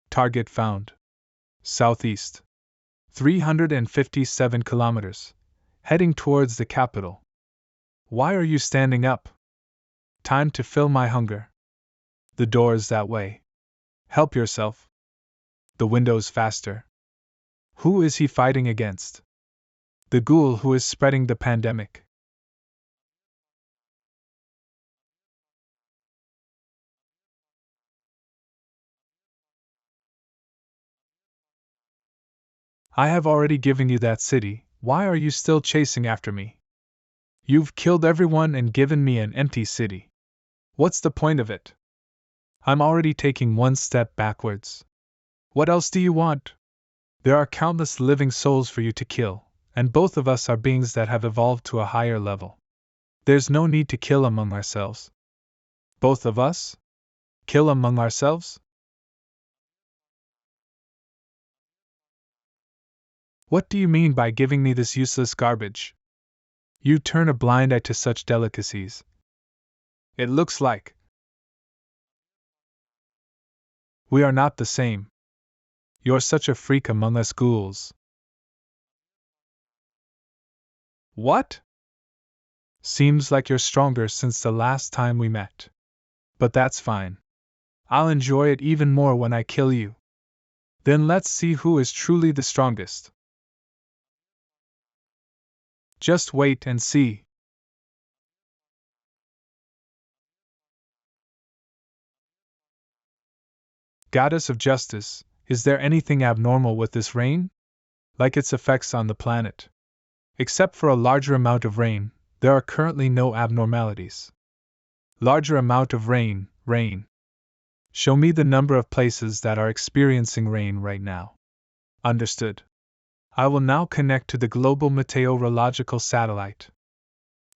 Target found. Southeast. 357 kilometers. Heading towards the capital. Why are you standing up? Time to fill my hunger. The door is that way. Help yourself. The window's faster. Who is he fighting against? The ghoul who is spreading the pandemic. I have already given you that city, why are you still chasing after me? You've killed everyone and given me an empty city. What's the point of it? I'm already taking one step backwards. What else do you want? There are countless living souls for you to kill, and both of us are beings that have evolved to a higher level. There's no need to kill among ourselves. Both of us? Kill among ourselves? What do you mean by giving me this useless garbage? You turn a blind eye to such delicacies. It looks like we are not the same. You're such a freak among us ghouls. What? Seems like you're stronger since the last time we met. But that's fine. I'll enjoy it even more when I kill you. Then let's see who is truly the strongest. Just wait and see. Goddess of Justice, is there anything abnormal with this rain? Like its effects on the planet? Except for a larger amount of rain, there are currently no abnormalities. Larger amount of rain. Show me the number of places that are experiencing rain right now. Understood. I will now connect to the global meteorological satellite.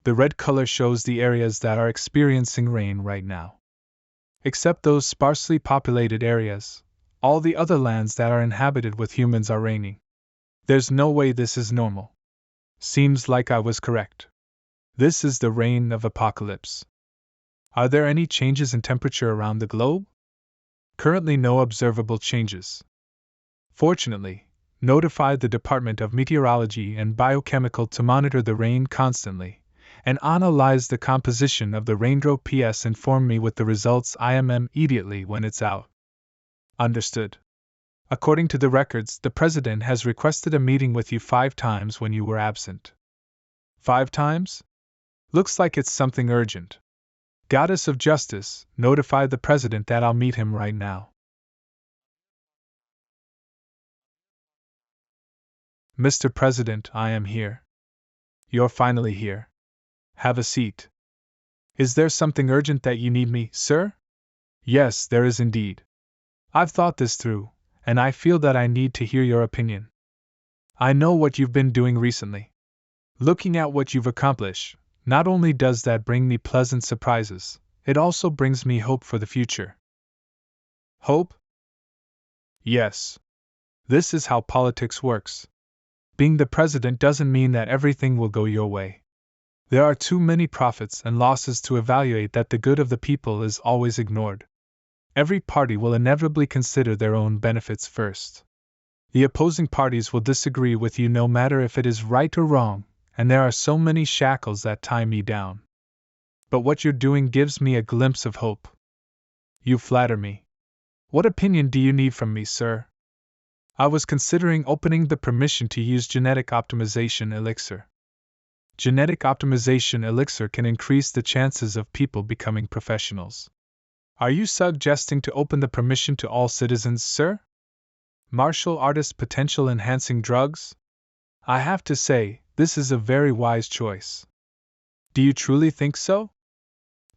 The red color shows the areas that are experiencing rain right now. Except those sparsely populated areas, all the other lands that are inhabited with humans are raining. There's no way this is normal. Seems like I was correct. This is the reign of apocalypse. Are there any changes in temperature around the globe? Currently no observable changes. Fortunately, notify the Department of Meteorology and Biochemical to monitor the rain constantly, and analyze the composition of the raindrop. PS inform me with the results immediately when it's out. Understood. According to the records, the President has requested a meeting with you 5 times when you were absent. 5 times? Looks like it's something urgent. Goddess of Justice, notify the President that I'll meet him right now. Mr. President, I am here. You're finally here. Have a seat. Is there something urgent that you need me, sir? Yes, there is indeed. I've thought this through, and I feel that I need to hear your opinion. I know what you've been doing recently. Looking at what you've accomplished, not only does that bring me pleasant surprises, it also brings me hope for the future. Hope? Yes. This is how politics works. Being the president doesn't mean that everything will go your way. There are too many profits and losses to evaluate that the good of the people is always ignored. Every party will inevitably consider their own benefits first. The opposing parties will disagree with you no matter if it is right or wrong, and there are so many shackles that tie me down. But what you're doing gives me a glimpse of hope. You flatter me. What opinion do you need from me, sir? I was considering opening the permission to use genetic optimization elixir. Genetic optimization elixir can increase the chances of people becoming professionals. Are you suggesting to open the permission to all citizens, sir? Martial artist potential enhancing drugs? I have to say, this is a very wise choice. Do you truly think so?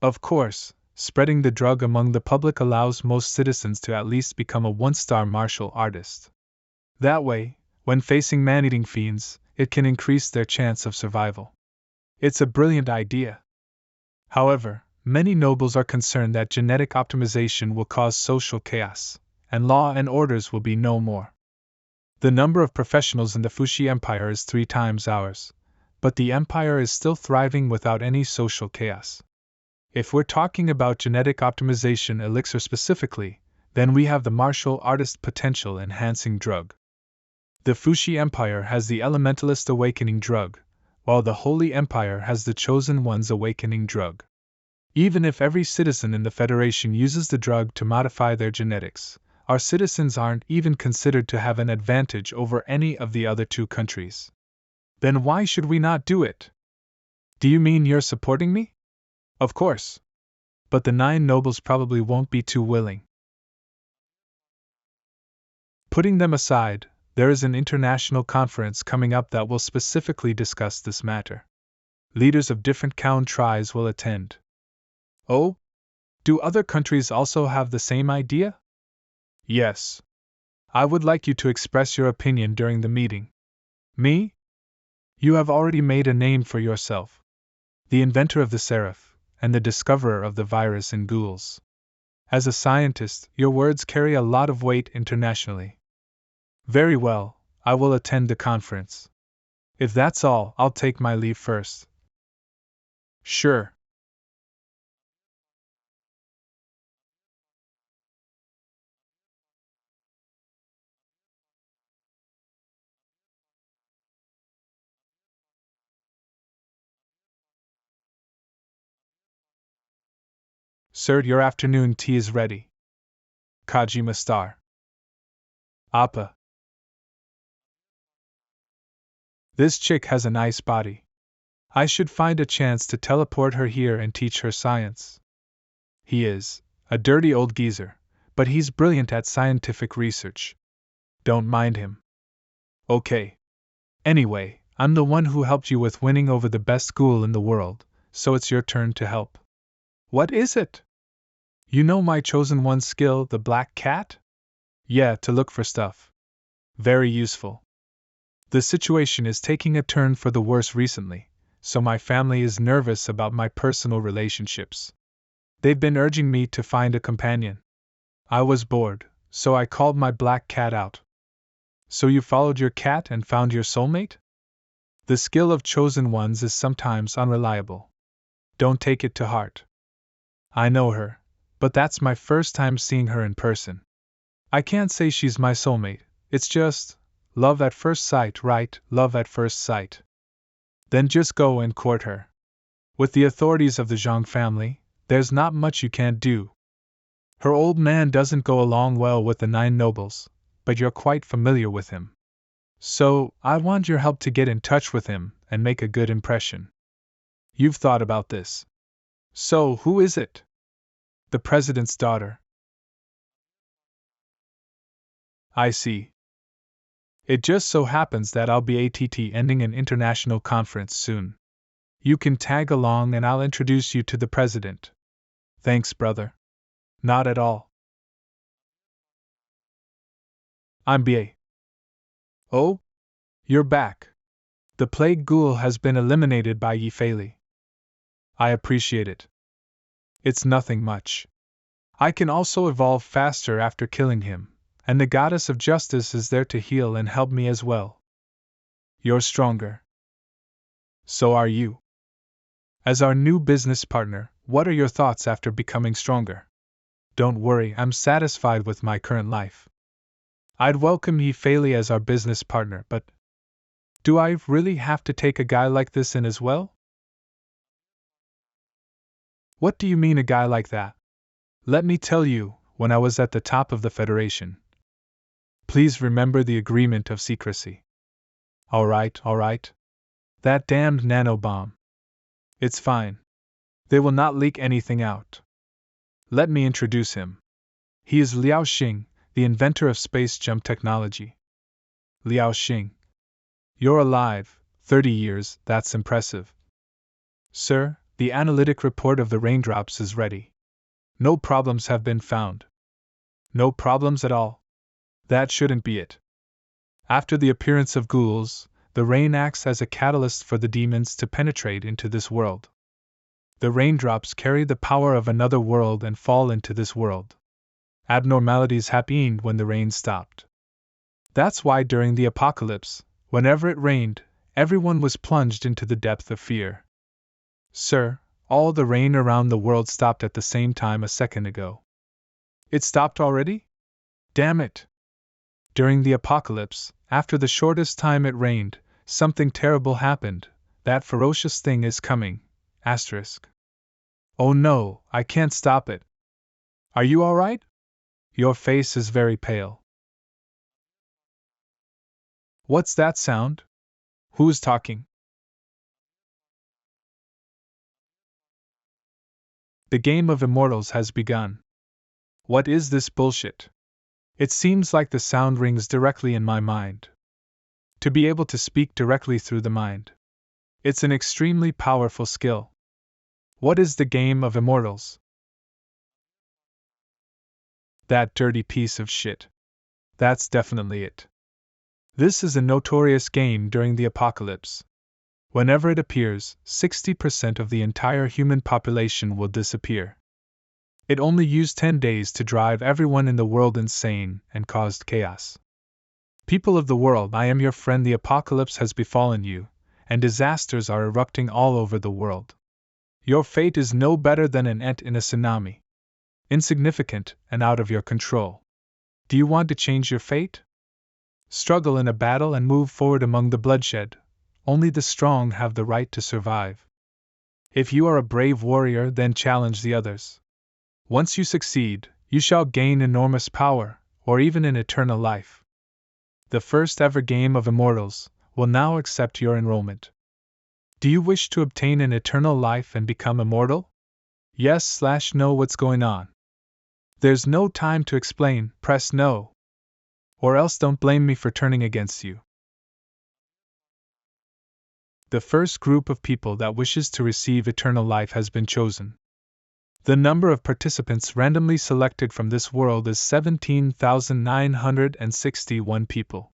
Of course, spreading the drug among the public allows most citizens to at least become a one-star martial artist. That way, when facing man-eating fiends, it can increase their chance of survival. It's a brilliant idea. However, many nobles are concerned that genetic optimization will cause social chaos, and law and orders will be no more. The number of professionals in the Fuxi Empire is 3 times ours, but the empire is still thriving without any social chaos. If we're talking about genetic optimization elixir specifically, then we have the martial artist potential enhancing drug. The Fuxi Empire has the elementalist awakening drug, while the Holy Empire has the chosen one's awakening drug. Even if every citizen in the Federation uses the drug to modify their genetics, our citizens aren't even considered to have an advantage over any of the other 2 countries. Then why should we not do it? Do you mean you're supporting me? Of course. But the 9 nobles probably won't be too willing. Putting them aside, there is an international conference coming up that will specifically discuss this matter. Leaders of different Kaun tribes will attend. Oh? Do other countries also have the same idea? Yes. I would like you to express your opinion during the meeting. Me? You have already made a name for yourself. The inventor of the Seraph, and the discoverer of the virus in ghouls. As a scientist, your words carry a lot of weight internationally. Very well, I will attend the conference. If that's all, I'll take my leave first. Sure. Sir, your afternoon tea is ready. Kajima Star. Appa. This chick has a nice body. I should find a chance to teleport her here and teach her science. He is a dirty old geezer, but he's brilliant at scientific research. Don't mind him. Okay. Anyway, I'm the one who helped you with winning over the best ghoul in the world, so it's your turn to help. What is it? You know my chosen one's skill, the black cat? Yeah, to look for stuff. Very useful. The situation is taking a turn for the worse recently, so my family is nervous about my personal relationships. They've been urging me to find a companion. I was bored, so I called my black cat out. So you followed your cat and found your soulmate? The skill of chosen ones is sometimes unreliable. Don't take it to heart. I know her, but that's my first time seeing her in person. I can't say she's my soulmate, it's just love at first sight, right? Love at first sight. Then just go and court her. With the authorities of the Zhang family, there's not much you can't do. Her old man doesn't go along well with the 9 nobles, but you're quite familiar with him. So, I want your help to get in touch with him and make a good impression. You've thought about this. So, who is it? The president's daughter. I see. It just so happens that I'll be ending an international conference soon. You can tag along and I'll introduce you to the president. Thanks, brother. Not at all. I'm BA. Oh? You're back. The plague ghoul has been eliminated by Yi Fei Li. I appreciate it. It's nothing much. I can also evolve faster after killing him, and the goddess of justice is there to heal and help me as well. You're stronger. So are you. As our new business partner, what are your thoughts after becoming stronger? Don't worry, I'm satisfied with my current life. I'd welcome Yi Fei as our business partner, but do I really have to take a guy like this in as well? What do you mean, a guy like that? Let me tell you, when I was at the top of the Federation. Please remember the agreement of secrecy. Alright. That damned nanobomb. It's fine. They will not leak anything out. Let me introduce him. He is Liao Xing, the inventor of space jump technology. Liao Xing. You're alive, 30 years, that's impressive. Sir, the analytic report of the raindrops is ready. No problems have been found. No problems at all. That shouldn't be it. After the appearance of ghouls, the rain acts as a catalyst for the demons to penetrate into this world. The raindrops carry the power of another world and fall into this world. Abnormalities happened when the rain stopped. That's why during the apocalypse, whenever it rained, everyone was plunged into the depth of fear. Sir, all the rain around the world stopped at the same time a second ago. It stopped already? Damn it! During the apocalypse, after the shortest time it rained, something terrible happened. That ferocious thing is coming. Asterisk. Oh no, I can't stop it. Are you alright? Your face is very pale. What's that sound? Who's talking? The game of immortals has begun. What is this bullshit? It seems like the sound rings directly in my mind. To be able to speak directly through the mind. It's an extremely powerful skill. What is the game of immortals? That dirty piece of shit. That's definitely it. This is a notorious game during the apocalypse. Whenever it appears, 60% of the entire human population will disappear. It only used 10 days to drive everyone in the world insane and caused chaos. People of the world, I am your friend. The apocalypse has befallen you, and disasters are erupting all over the world. Your fate is no better than an ant in a tsunami. Insignificant and out of your control. Do you want to change your fate? Struggle in a battle and move forward among the bloodshed. Only the strong have the right to survive. If you are a brave warrior, then challenge the others. Once you succeed, you shall gain enormous power, or even an eternal life. The first ever game of immortals will now accept your enrollment. Do you wish to obtain an eternal life and become immortal? Yes/no. What's going on? There's no time to explain, press no. Or else don't blame me for turning against you. The first group of people that wishes to receive eternal life has been chosen. The number of participants randomly selected from this world is 17,961 people.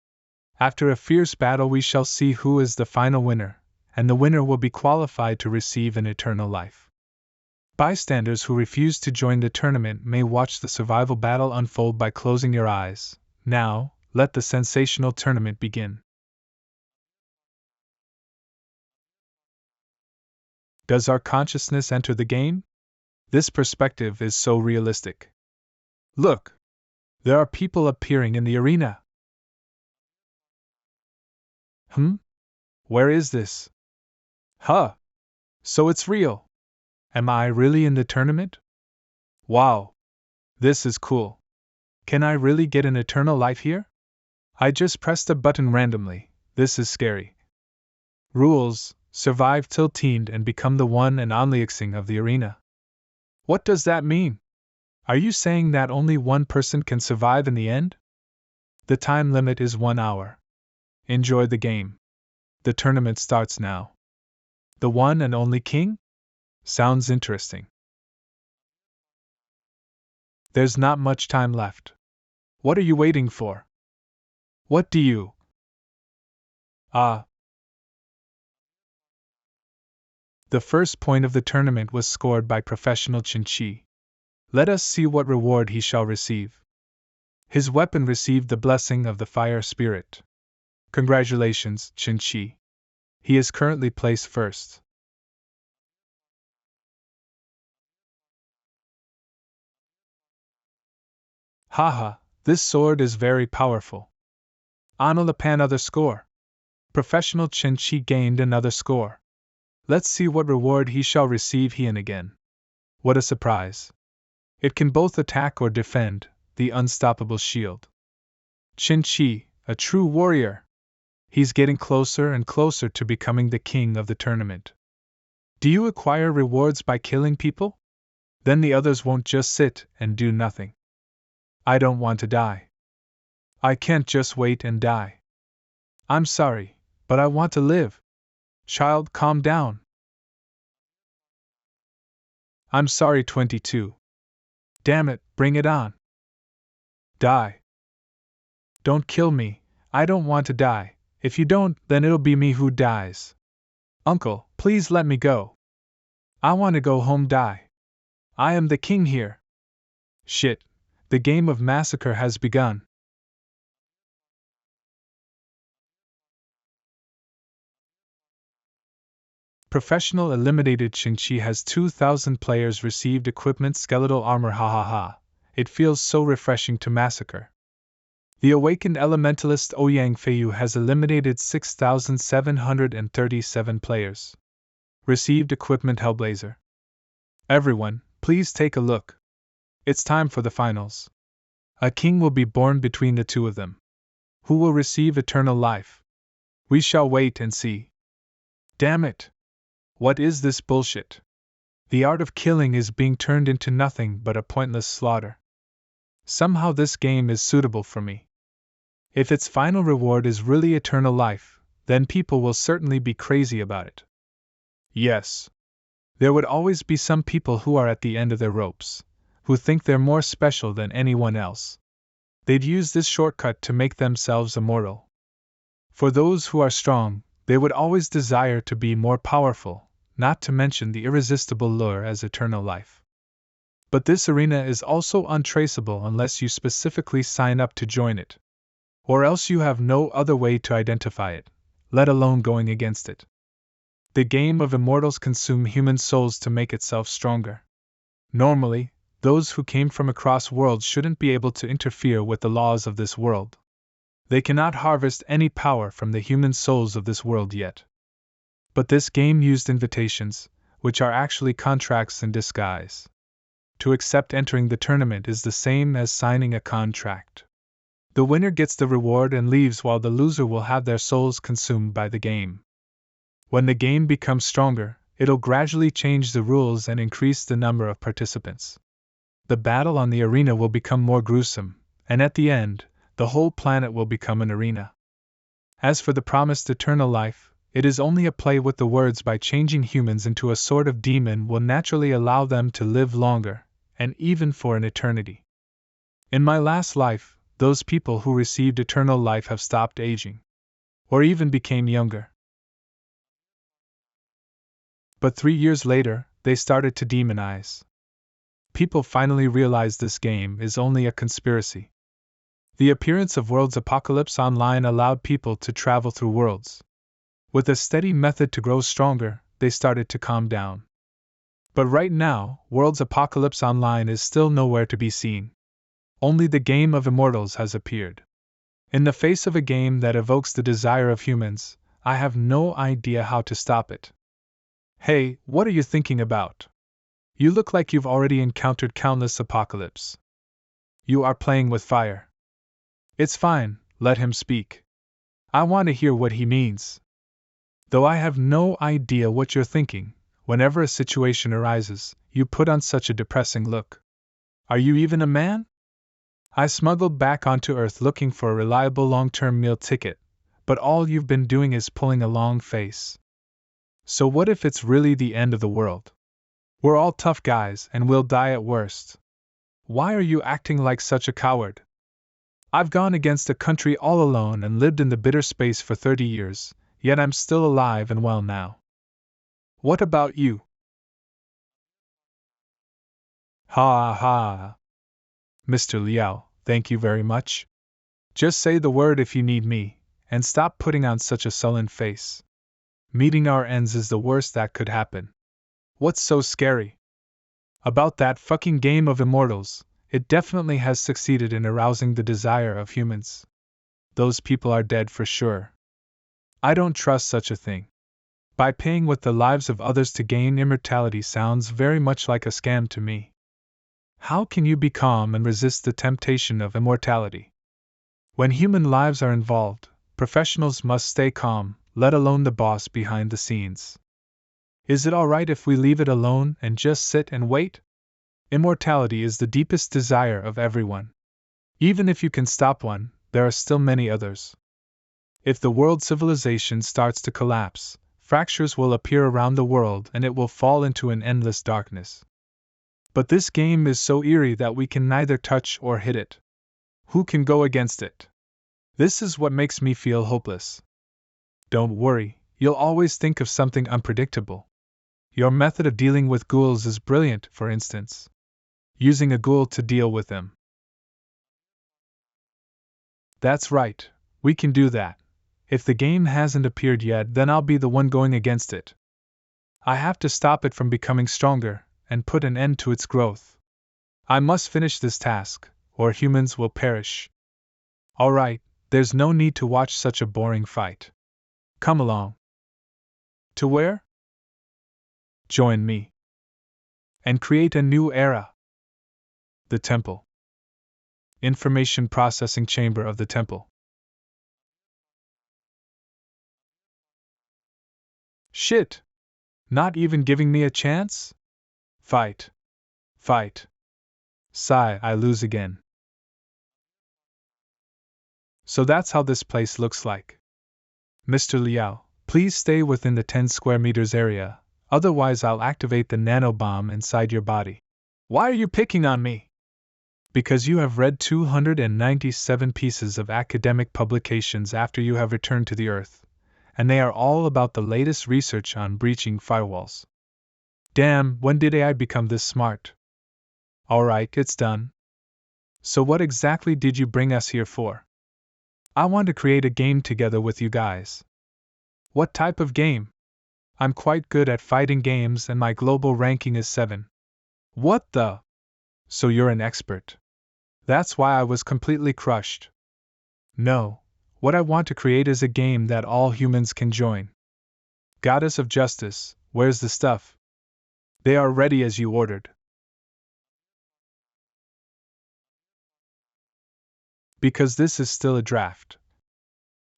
After a fierce battle, we shall see who is the final winner, and the winner will be qualified to receive an eternal life. Bystanders who refuse to join the tournament may watch the survival battle unfold by closing your eyes. Now, let the sensational tournament begin. Does our consciousness enter the game? This perspective is so realistic. Look! There are people appearing in the arena. Where is this? Huh! So it's real. Am I really in the tournament? Wow! This is cool. Can I really get an eternal life here? I just pressed a button randomly. This is scary. Rules: survive till teened and become the one and only Xing of the arena. What does that mean? Are you saying that only one person can survive in the end? The time limit is 1 hour. Enjoy the game. The tournament starts now. The one and only king? Sounds interesting. There's not much time left. What are you waiting for? What do you? The first point of the tournament was scored by professional Qin Chi. Let us see what reward he shall receive. His weapon received the blessing of the fire spirit. Congratulations, Qin-Shi. He is currently placed first. Haha, this sword is very powerful. Anolapan another score. Professional Qin-Shi gained another score. Let's see what reward he shall receive Hien again. What a surprise. It can both attack or defend, the unstoppable shield. Qin-Shi, a true warrior. He's getting closer and closer to becoming the king of the tournament. Do you acquire rewards by killing people? Then the others won't just sit and do nothing. I don't want to die. I can't just wait and die. I'm sorry, but I want to live. Child, calm down. I'm sorry, 22. Damn it, bring it on. Die. Don't kill me, I don't want to die. If you don't, then it'll be me who dies. Uncle, please let me go. I want to go home. Die. I am the king here. Shit, the game of massacre has begun. Professional eliminated. Qin-Shi has 2,000 players received equipment skeletal armor. Ha ha ha. It feels so refreshing to massacre. The awakened elementalist Ouyang Feiyu has eliminated 6,737 players. Received equipment Hellblazer. Everyone, please take a look. It's time for the finals. A king will be born between the two of them. Who will receive eternal life? We shall wait and see. Damn it! What is this bullshit? The art of killing is being turned into nothing but a pointless slaughter. Somehow this game is suitable for me. If its final reward is really eternal life, then people will certainly be crazy about it. Yes. There would always be some people who are at the end of their ropes, who think they're more special than anyone else. They'd use this shortcut to make themselves immortal. For those who are strong, they would always desire to be more powerful, not to mention the irresistible lure as eternal life. But this arena is also untraceable unless you specifically sign up to join it. Or else you have no other way to identify it, let alone going against it. The game of immortals consumes human souls to make itself stronger. Normally, those who came from across worlds shouldn't be able to interfere with the laws of this world. They cannot harvest any power from the human souls of this world yet. But this game used invitations, which are actually contracts in disguise. To accept entering the tournament is the same as signing a contract. The winner gets the reward and leaves while the loser will have their souls consumed by the game. When the game becomes stronger, it'll gradually change the rules and increase the number of participants. The battle on the arena will become more gruesome, and at the end, the whole planet will become an arena. As for the promised eternal life, it is only a play with the words. By changing humans into a sort of demon will naturally allow them to live longer, and even for an eternity. In my last life, those people who received eternal life have stopped aging. Or even became younger. But 3 years later, they started to demonize. People finally realized this game is only a conspiracy. The appearance of Worlds Apocalypse Online allowed people to travel through worlds. With a steady method to grow stronger, they started to calm down. But right now, Worlds Apocalypse Online is still nowhere to be seen. Only the game of immortals has appeared. In the face of a game that evokes the desire of humans, I have no idea how to stop it. Hey, what are you thinking about? You look like you've already encountered countless apocalypse. You are playing with fire. It's fine, let him speak. I want to hear what he means. Though I have no idea what you're thinking, whenever a situation arises, you put on such a depressing look. Are you even a man? I smuggled back onto Earth looking for a reliable long-term meal ticket, but all you've been doing is pulling a long face. So what if it's really the end of the world? We're all tough guys and we'll die at worst. Why are you acting like such a coward? I've gone against a country all alone and lived in the bitter space for 30 years, yet I'm still alive and well now. What about you? Ha ha. Mr. Liao, thank you very much. Just say the word if you need me, and stop putting on such a sullen face. Meeting our ends is the worst that could happen. What's so scary about that fucking game of Immortals? It definitely has succeeded in arousing the desire of humans. Those people are dead for sure. I don't trust such a thing. By paying with the lives of others to gain immortality sounds very much like a scam to me. How can you be calm and resist the temptation of immortality? When human lives are involved, professionals must stay calm, let alone the boss behind the scenes. Is it alright if we leave it alone and just sit and wait? Immortality is the deepest desire of everyone. Even if you can stop one, there are still many others. If the world civilization starts to collapse, fractures will appear around the world and it will fall into an endless darkness. But this game is so eerie that we can neither touch or hit it. Who can go against it? This is what makes me feel hopeless. Don't worry, you'll always think of something unpredictable. Your method of dealing with ghouls is brilliant, for instance. Using a ghoul to deal with them. That's right, we can do that. If the game hasn't appeared yet, then I'll be the one going against it. I have to stop it from becoming stronger, and put an end to its growth. I must finish this task, or humans will perish. Alright, there's no need to watch such a boring fight. Come along. To where? Join me. And create a new era. The temple. Information processing chamber of the temple. Shit! Not even giving me a chance? Fight. Fight. Sigh, I lose again. So that's how this place looks like. Mr. Liao, please stay within the 10 square meters area, otherwise I'll activate the nanobomb inside your body. Why are you picking on me? Because you have read 297 pieces of academic publications after you have returned to the Earth, and they are all about the latest research on breaching firewalls. Damn, when did AI become this smart? Alright, it's done. So what exactly did you bring us here for? I want to create a game together with you guys. What type of game? I'm quite good at fighting games and my global ranking is 7. What the? So you're an expert. That's why I was completely crushed. No, what I want to create is a game that all humans can join. Goddess of Justice, where's the stuff? They are ready as you ordered. Because this is still a draft.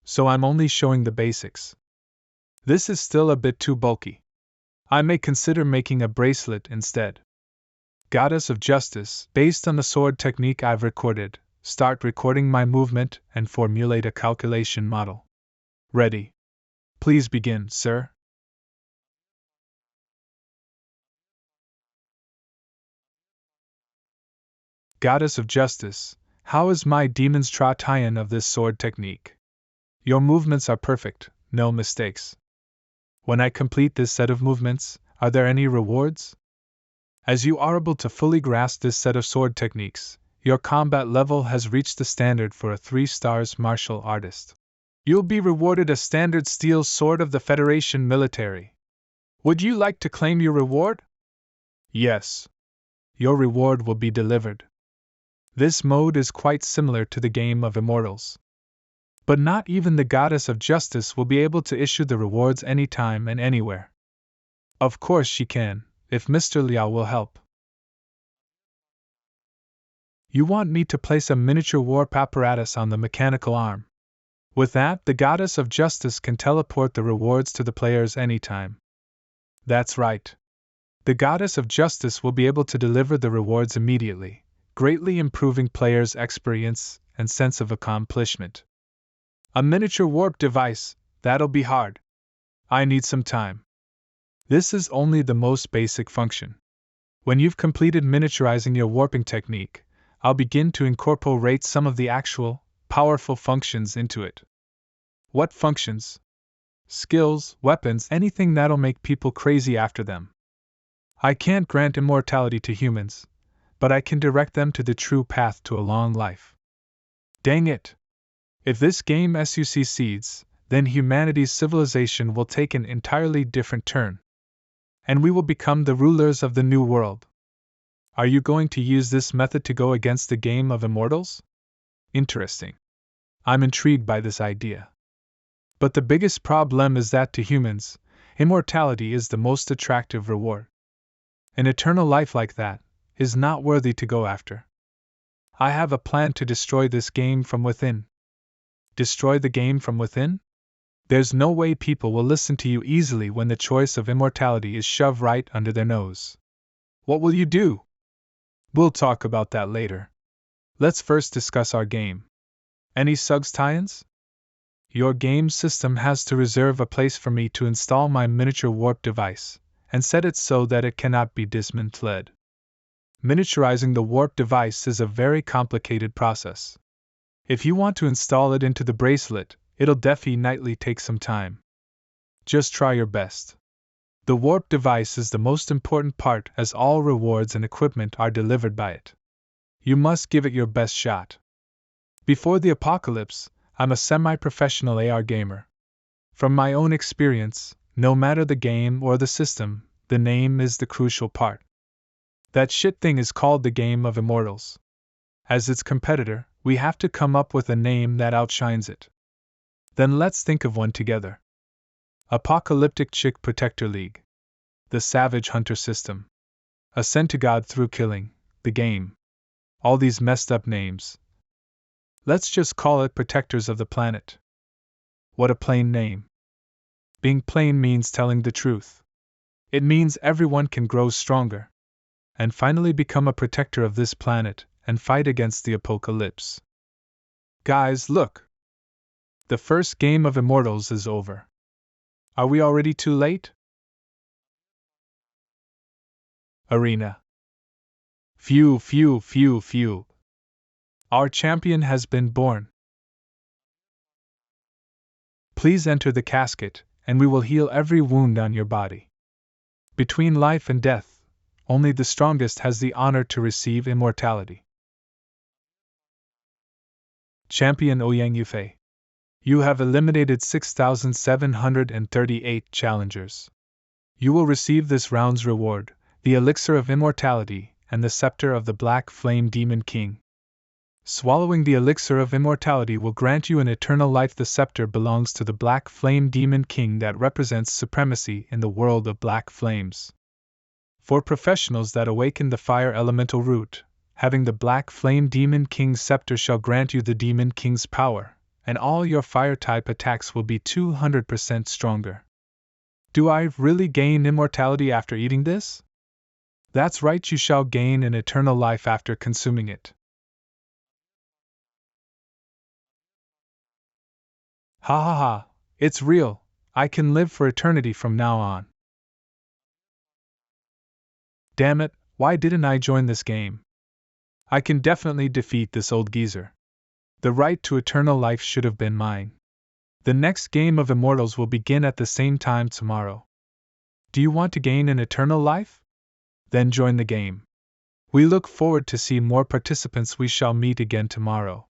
So I'm only showing the basics. This is still a bit too bulky. I may consider making a bracelet instead. Goddess of Justice, based on the sword technique I've recorded, start recording my movement and formulate a calculation model. Ready. Please begin, sir. Goddess of Justice, how is my demon's tie-in of this sword technique? Your movements are perfect, no mistakes. When I complete this set of movements, are there any rewards? As you are able to fully grasp this set of sword techniques, your combat level has reached the standard for a 3 stars martial artist. You'll be rewarded a standard steel sword of the Federation military. Would you like to claim your reward? Yes. Your reward will be delivered. This mode is quite similar to the game of Immortals. But not even the Goddess of Justice will be able to issue the rewards anytime and anywhere. Of course she can, if Mr. Liao will help. You want me to place a miniature warp apparatus on the mechanical arm. With that, the Goddess of Justice can teleport the rewards to the players anytime. That's right. The Goddess of Justice will be able to deliver the rewards immediately, greatly improving players' experience and sense of accomplishment. A miniature warp device, that'll be hard. I need some time. This is only the most basic function. When you've completed miniaturizing your warping technique, I'll begin to incorporate some of the actual, powerful functions into it. What functions? Skills, weapons, anything that'll make people crazy after them. I can't grant immortality to humans. but I can direct them to the true path to a long life. Dang it! If this game succeeds, then humanity's civilization will take an entirely different turn. And we will become the rulers of the new world. Are you going to use this method to go against the game of immortals? Interesting. I'm intrigued by this idea. But the biggest problem is that to humans, immortality is the most attractive reward. An eternal life like that is not worthy to go after. I have a plan to destroy this game from within. Destroy the game from within? There's no way people will listen to you easily when the choice of immortality is shoved right under their nose. What will you do? We'll talk about that later. Let's first discuss our game. Any Suggs tie-ins? Your game system has to reserve a place for me to install my miniature warp device, and set it so that it cannot be dismantled. Miniaturizing the warp device is a very complicated process. If you want to install it into the bracelet, it'll definitely take some time. Just try your best. The warp device is the most important part as all rewards and equipment are delivered by it. You must give it your best shot. Before the apocalypse, I'm a semi-professional AR gamer. From my own experience, no matter the game or the system, the name is the crucial part. That shit thing is called the game of immortals. As its competitor, we have to come up with a name that outshines it. Then let's think of one together. Apocalyptic Chick Protector League. The Savage Hunter System. Ascend to God through killing, the game. All these messed up names. Let's just call it Protectors of the Planet. What a plain name. Being plain means telling the truth. It means everyone can grow stronger and finally become a protector of this planet and fight against the apocalypse. Guys, look! The first game of Immortals is over. Are we already too late? Arena. Phew, phew, phew, phew. Our champion has been born. Please enter the casket, and we will heal every wound on your body. Between life and death, only the strongest has the honor to receive immortality. Champion Ouyang Yufei. You have eliminated 6,738 challengers. You will receive this round's reward, the Elixir of Immortality, and the Scepter of the Black Flame Demon King. Swallowing the Elixir of Immortality will grant you an eternal life. The scepter belongs to the Black Flame Demon King that represents supremacy in the world of black flames. For professionals that awaken the fire elemental root, having the Black Flame Demon King's scepter shall grant you the Demon King's power, and all your fire-type attacks will be 200% stronger. Do I really gain immortality after eating this? That's right, you shall gain an eternal life after consuming it. Ha ha ha, it's real, I can live for eternity from now on. Damn it, why didn't I join this game? I can definitely defeat this old geezer. The right to eternal life should have been mine. The next game of Immortals will begin at the same time tomorrow. Do you want to gain an eternal life? Then join the game. We look forward to see more participants. We shall meet again tomorrow.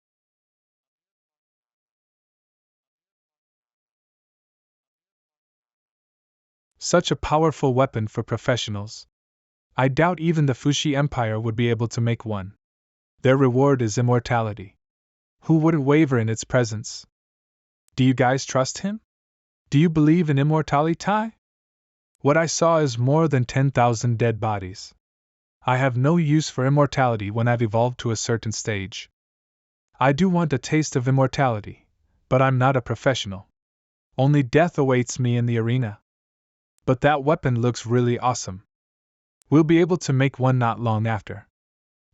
Such a powerful weapon for professionals. I doubt even the Fushi Empire would be able to make one. Their reward is immortality. Who wouldn't waver in its presence? Do you guys trust him? Do you believe in immortality? What I saw is more than 10,000 dead bodies. I have no use for immortality when I've evolved to a certain stage. I do want a taste of immortality, but I'm not a professional. Only death awaits me in the arena. But that weapon looks really awesome. We'll be able to make one not long after.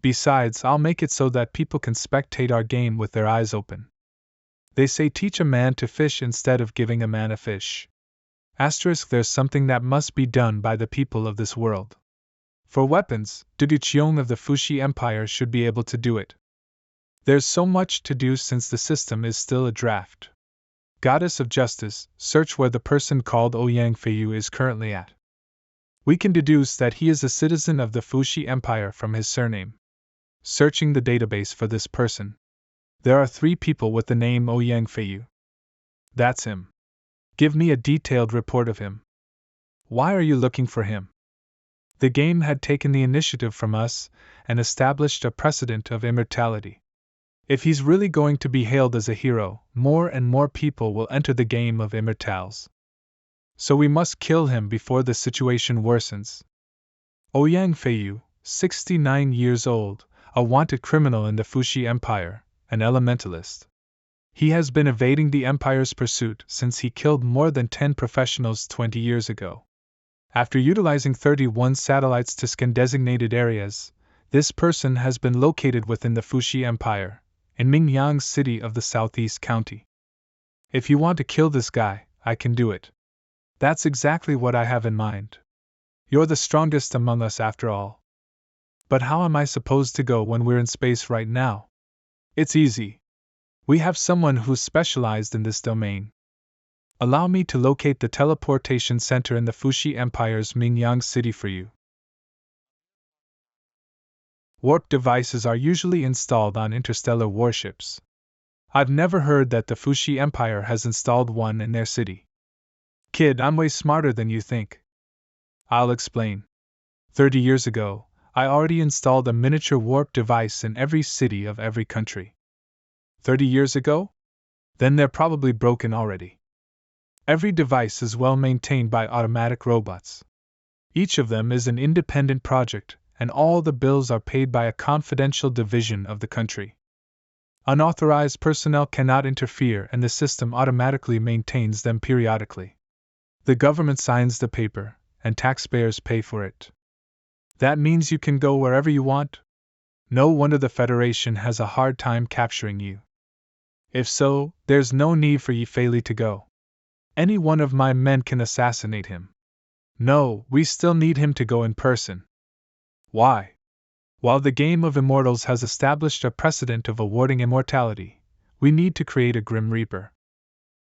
Besides, I'll make it so that people can spectate our game with their eyes open. They say teach a man to fish instead of giving a man a fish. Asterisk, there's something that must be done by the people of this world. For weapons, Duducheong of the Fushi Empire should be able to do it. There's so much to do since the system is still a draft. Goddess of Justice, search where the person called Ouyang Feiyu is currently at. We can deduce that he is a citizen of the Fushi Empire from his surname. Searching the database for this person. There are 3 people with the name Ouyang Feiyu. That's him. Give me a detailed report of him. Why are you looking for him? The game had taken the initiative from us and established a precedent of immortality. If he's really going to be hailed as a hero, more and more people will enter the game of immortals. So we must kill him before the situation worsens. Ouyang Feiyu, 69 years old, a wanted criminal in the Fuxi Empire, an elementalist. He has been evading the Empire's pursuit since he killed more than 10 professionals 20 years ago. After utilizing 31 satellites to scan designated areas, this person has been located within the Fuxi Empire, in Mingyang City of the Southeast County. If you want to kill this guy, I can do it. That's exactly what I have in mind. You're the strongest among us after all. But how am I supposed to go when we're in space right now? It's easy. We have someone who's specialized in this domain. Allow me to locate the teleportation center in the Fuxi Empire's Mingyang City for you. Warp devices are usually installed on interstellar warships. I've never heard that the Fuxi Empire has installed one in their city. Kid, I'm way smarter than you think. I'll explain. 30 years ago, I already installed a miniature warp device in every city of every country. 30 years ago? Then they're probably broken already. Every device is well maintained by automatic robots. Each of them is an independent project, and all the bills are paid by a confidential division of the country. Unauthorized personnel cannot interfere, and the system automatically maintains them periodically. The government signs the paper, and taxpayers pay for it. That means you can go wherever you want? No wonder the Federation has a hard time capturing you. If so, there's no need for Yi Feili to go. Any one of my men can assassinate him. No, we still need him to go in person. Why? While the game of immortals has established a precedent of awarding immortality, we need to create a Grim Reaper.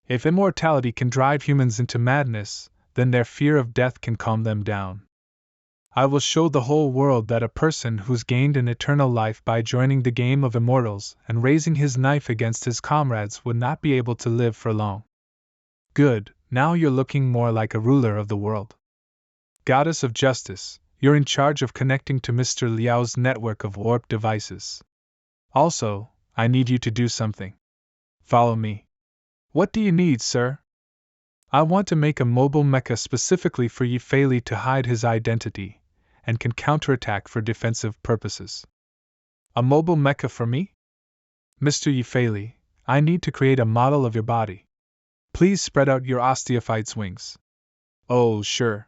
If immortality can drive humans into madness, then their fear of death can calm them down. I will show the whole world that a person who's gained an eternal life by joining the game of immortals and raising his knife against his comrades would not be able to live for long. Good, now you're looking more like a ruler of the world. Goddess of Justice, you're in charge of connecting to Mr. Liao's network of warp devices. Also, I need you to do something. Follow me. What do you need, sir? I want to make a mobile mecha specifically for Yi Feili to hide his identity, and can counterattack for defensive purposes. A mobile mecha for me? Mr. Yi Feili, I need to create a model of your body. Please spread out your osteophyte's wings. Oh, sure.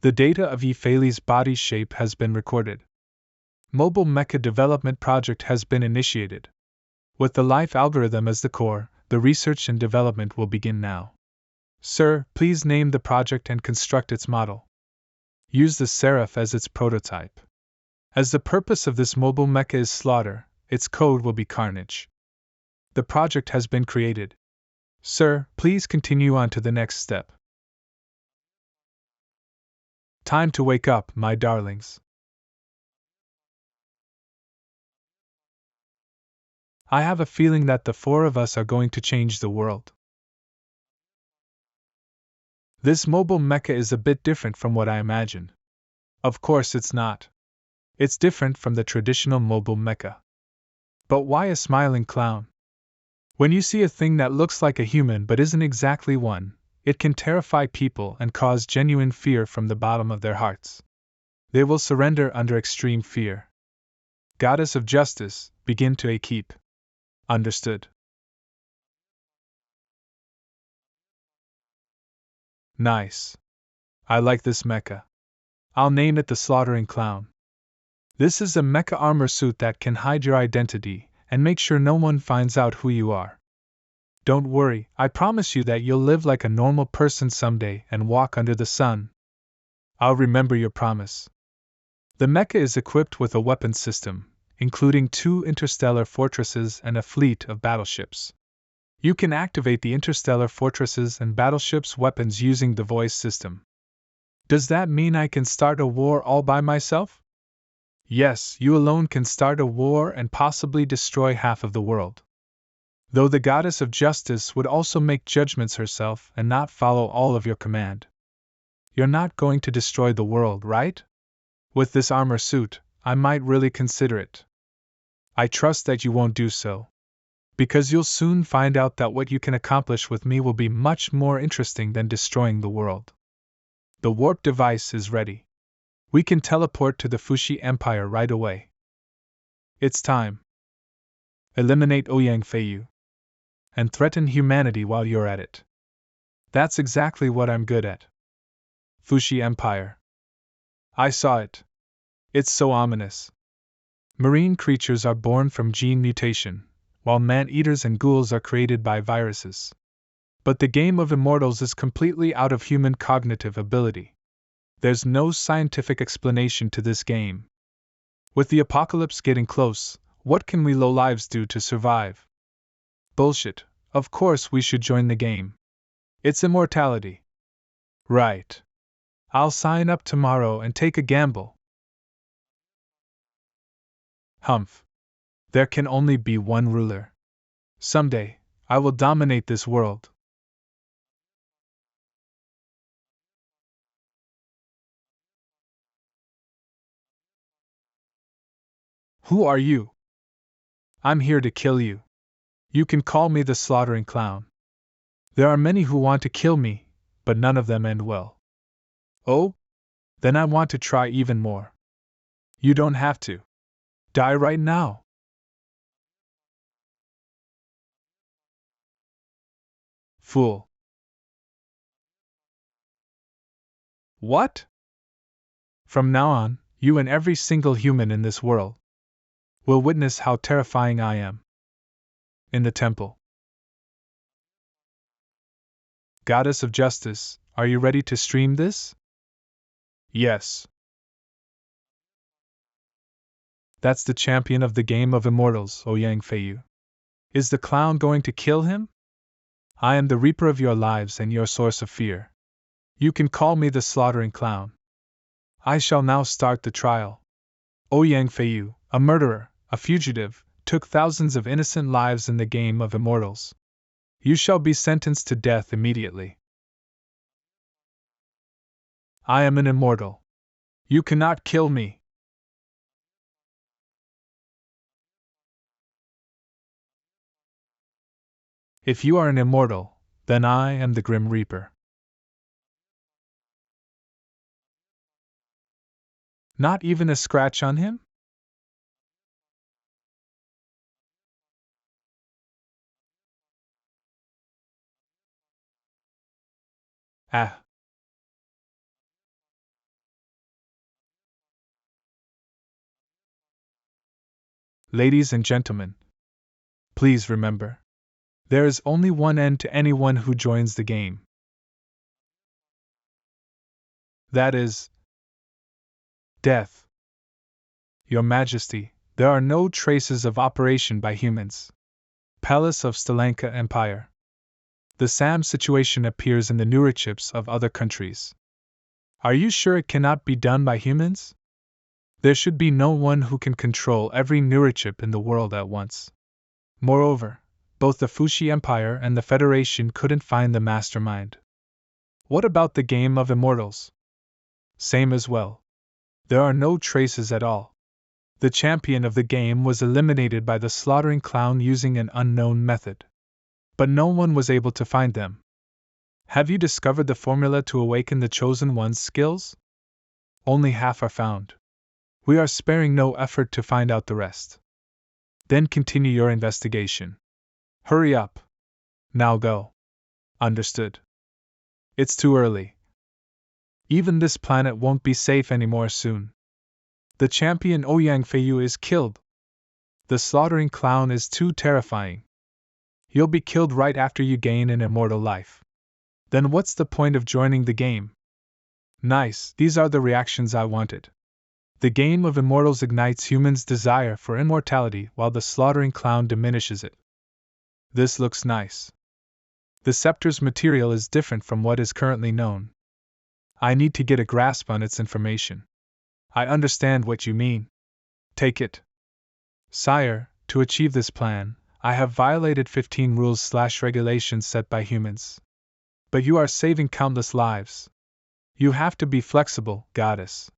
The data of Yi Feili's body shape has been recorded. Mobile mecha development project has been initiated. With the life algorithm as the core, the research and development will begin now. Sir, please name the project and construct its model. Use the Seraph as its prototype. As the purpose of this mobile mecha is slaughter, its code will be carnage. The project has been created. Sir, please continue on to the next step. Time to wake up, my darlings. I have a feeling that the 4 of us are going to change the world. This mobile mecha is a bit different from what I imagined. Of course it's not. It's different from the traditional mobile mecha. But why a smiling clown? When you see a thing that looks like a human but isn't exactly one, it can terrify people and cause genuine fear from the bottom of their hearts. They will surrender under extreme fear. Goddess of Justice, begin to keep. Understood. Nice. I like this mecha. I'll name it the Slaughtering Clown. This is a mecha armor suit that can hide your identity and make sure no one finds out who you are. Don't worry, I promise you that you'll live like a normal person someday and walk under the sun. I'll remember your promise. The mecha is equipped with a weapons system, including 2 interstellar fortresses and a fleet of battleships. You can activate the interstellar fortresses and battleships' weapons using the voice system. Does that mean I can start a war all by myself? Yes, you alone can start a war and possibly destroy half of the world. Though the goddess of justice would also make judgments herself and not follow all of your command. You're not going to destroy the world, right? With this armor suit, I might really consider it. I trust that you won't do so. Because you'll soon find out that what you can accomplish with me will be much more interesting than destroying the world. The warp device is ready. We can teleport to the Fushi Empire right away. It's time. Eliminate Ouyang Feiyu. And threaten humanity while you're at it. That's exactly what I'm good at. Fushi Empire. I saw it. It's so ominous. Marine creatures are born from gene mutation, while man-eaters and ghouls are created by viruses. But the game of immortals is completely out of human cognitive ability. There's no scientific explanation to this game. With the apocalypse getting close, what can we lowlives do to survive? Bullshit. Of course we should join the game. It's immortality. Right. I'll sign up tomorrow and take a gamble. Humph. There can only be one ruler. Someday, I will dominate this world. Who are you? I'm here to kill you. You can call me the slaughtering clown. There are many who want to kill me, but none of them end well. Oh? Then I want to try even more. You don't have to. Die right now. Fool. What? From now on, you and every single human in this world will witness how terrifying I am. In the temple. Goddess of Justice, are you ready to stream this? Yes. That's the champion of the game of immortals, Ouyang Feiyu. Is the clown going to kill him? I am the reaper of your lives and your source of fear. You can call me the slaughtering clown. I shall now start the trial. Ouyang Feiyu, a murderer, a fugitive, took thousands of innocent lives in the game of immortals. You shall be sentenced to death immediately. I am an immortal. You cannot kill me. If you are an immortal, then I am the Grim Reaper. Not even a scratch on him? Ah. Ladies and gentlemen, please remember, there is only one end to anyone who joins the game. That is death. Your Majesty, there are no traces of operation by humans. Palace of Stalanka Empire. The SAM situation appears in the neurochips of other countries. Are you sure it cannot be done by humans? There should be no one who can control every neurochip in the world at once. Moreover, both the Fushi Empire and the Federation couldn't find the mastermind. What about the game of immortals? Same as well. There are no traces at all. The champion of the game was eliminated by the slaughtering clown using an unknown method. But no one was able to find them. Have you discovered the formula to awaken the Chosen One's skills? Only half are found. We are sparing no effort to find out the rest. Then continue your investigation. Hurry up. Now go. Understood. It's too early. Even this planet won't be safe anymore soon. The champion Ouyang Feiyu is killed. The slaughtering clown is too terrifying. You'll be killed right after you gain an immortal life. Then what's the point of joining the game? Nice, these are the reactions I wanted. The game of immortals ignites humans' desire for immortality while the slaughtering clown diminishes it. This looks nice. The scepter's material is different from what is currently known. I need to get a grasp on its information. I understand what you mean. Take it. Sire, to achieve this plan, I have violated 15 rules/regulations set by humans. But you are saving countless lives. You have to be flexible, goddess.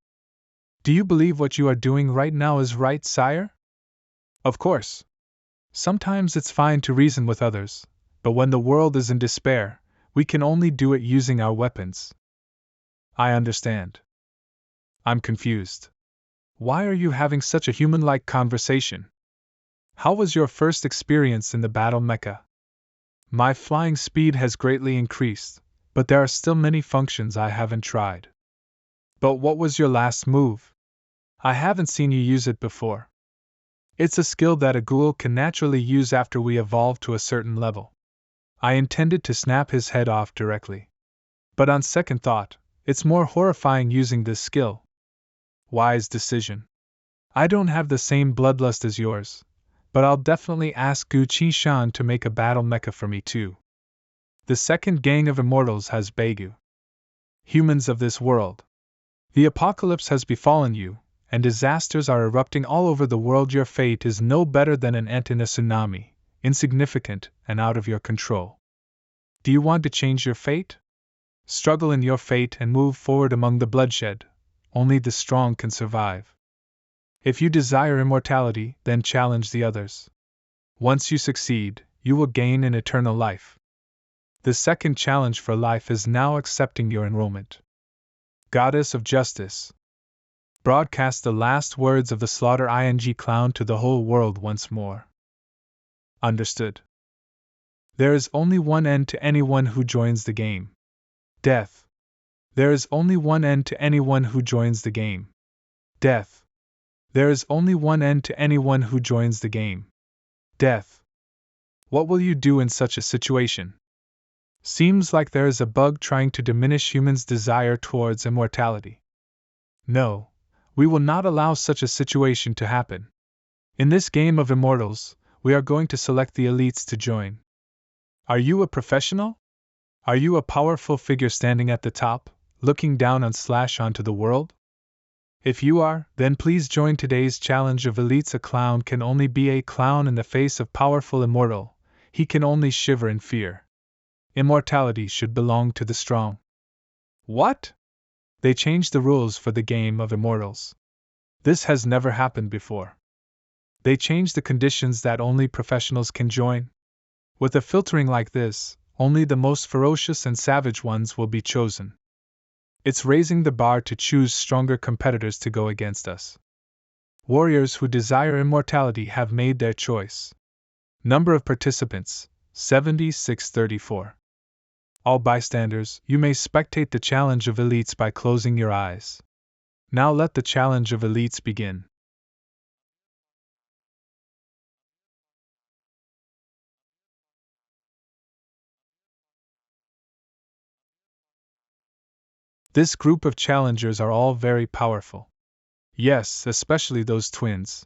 Do you believe what you are doing right now is right, sire? Of course. Sometimes it's fine to reason with others, but when the world is in despair, we can only do it using our weapons. I understand. I'm confused. Why are you having such a human-like conversation? How was your first experience in the battle mecha? My flying speed has greatly increased, but there are still many functions I haven't tried. But what was your last move? I haven't seen you use it before. It's a skill that a ghoul can naturally use after we evolve to a certain level. I intended to snap his head off directly. But on second thought, it's more horrifying using this skill. Wise decision. I don't have the same bloodlust as yours, but I'll definitely ask Guqi-shan to make a battle mecha for me too. The second gang of immortals has Begu. Humans of this world. The apocalypse has befallen you, and disasters are erupting all over the world. Your fate is no better than an ant in a tsunami, insignificant and out of your control. Do you want to change your fate? Struggle in your fate and move forward among the bloodshed. Only the strong can survive. If you desire immortality, then challenge the others. Once you succeed, you will gain an eternal life. The second challenge for life is now accepting your enrollment. Goddess of Justice. Broadcast the last words of the slaughter ing clown to the whole world once more. Understood. There is only one end to anyone who joins the game. Death. There is only one end to anyone who joins the game. Death. There is only one end to anyone who joins the game. Death. What will you do in such a situation? Seems like there is a bug trying to diminish humans' desire towards immortality. No, we will not allow such a situation to happen. In this game of immortals, we are going to select the elites to join. Are you a professional? Are you a powerful figure standing at the top, looking down onto the world? If you are, then please join today's challenge of elites. A clown can only be a clown in the face of powerful immortal. He can only shiver in fear. Immortality should belong to the strong. What? They changed the rules for the game of immortals. This has never happened before. They changed the conditions that only professionals can join. With a filtering like this, only the most ferocious and savage ones will be chosen. It's raising the bar to choose stronger competitors to go against us. Warriors who desire immortality have made their choice. Number of participants, 7634. All bystanders, you may spectate the challenge of elites by closing your eyes. Now let the challenge of elites begin. This group of challengers are all very powerful. Yes, especially those twins.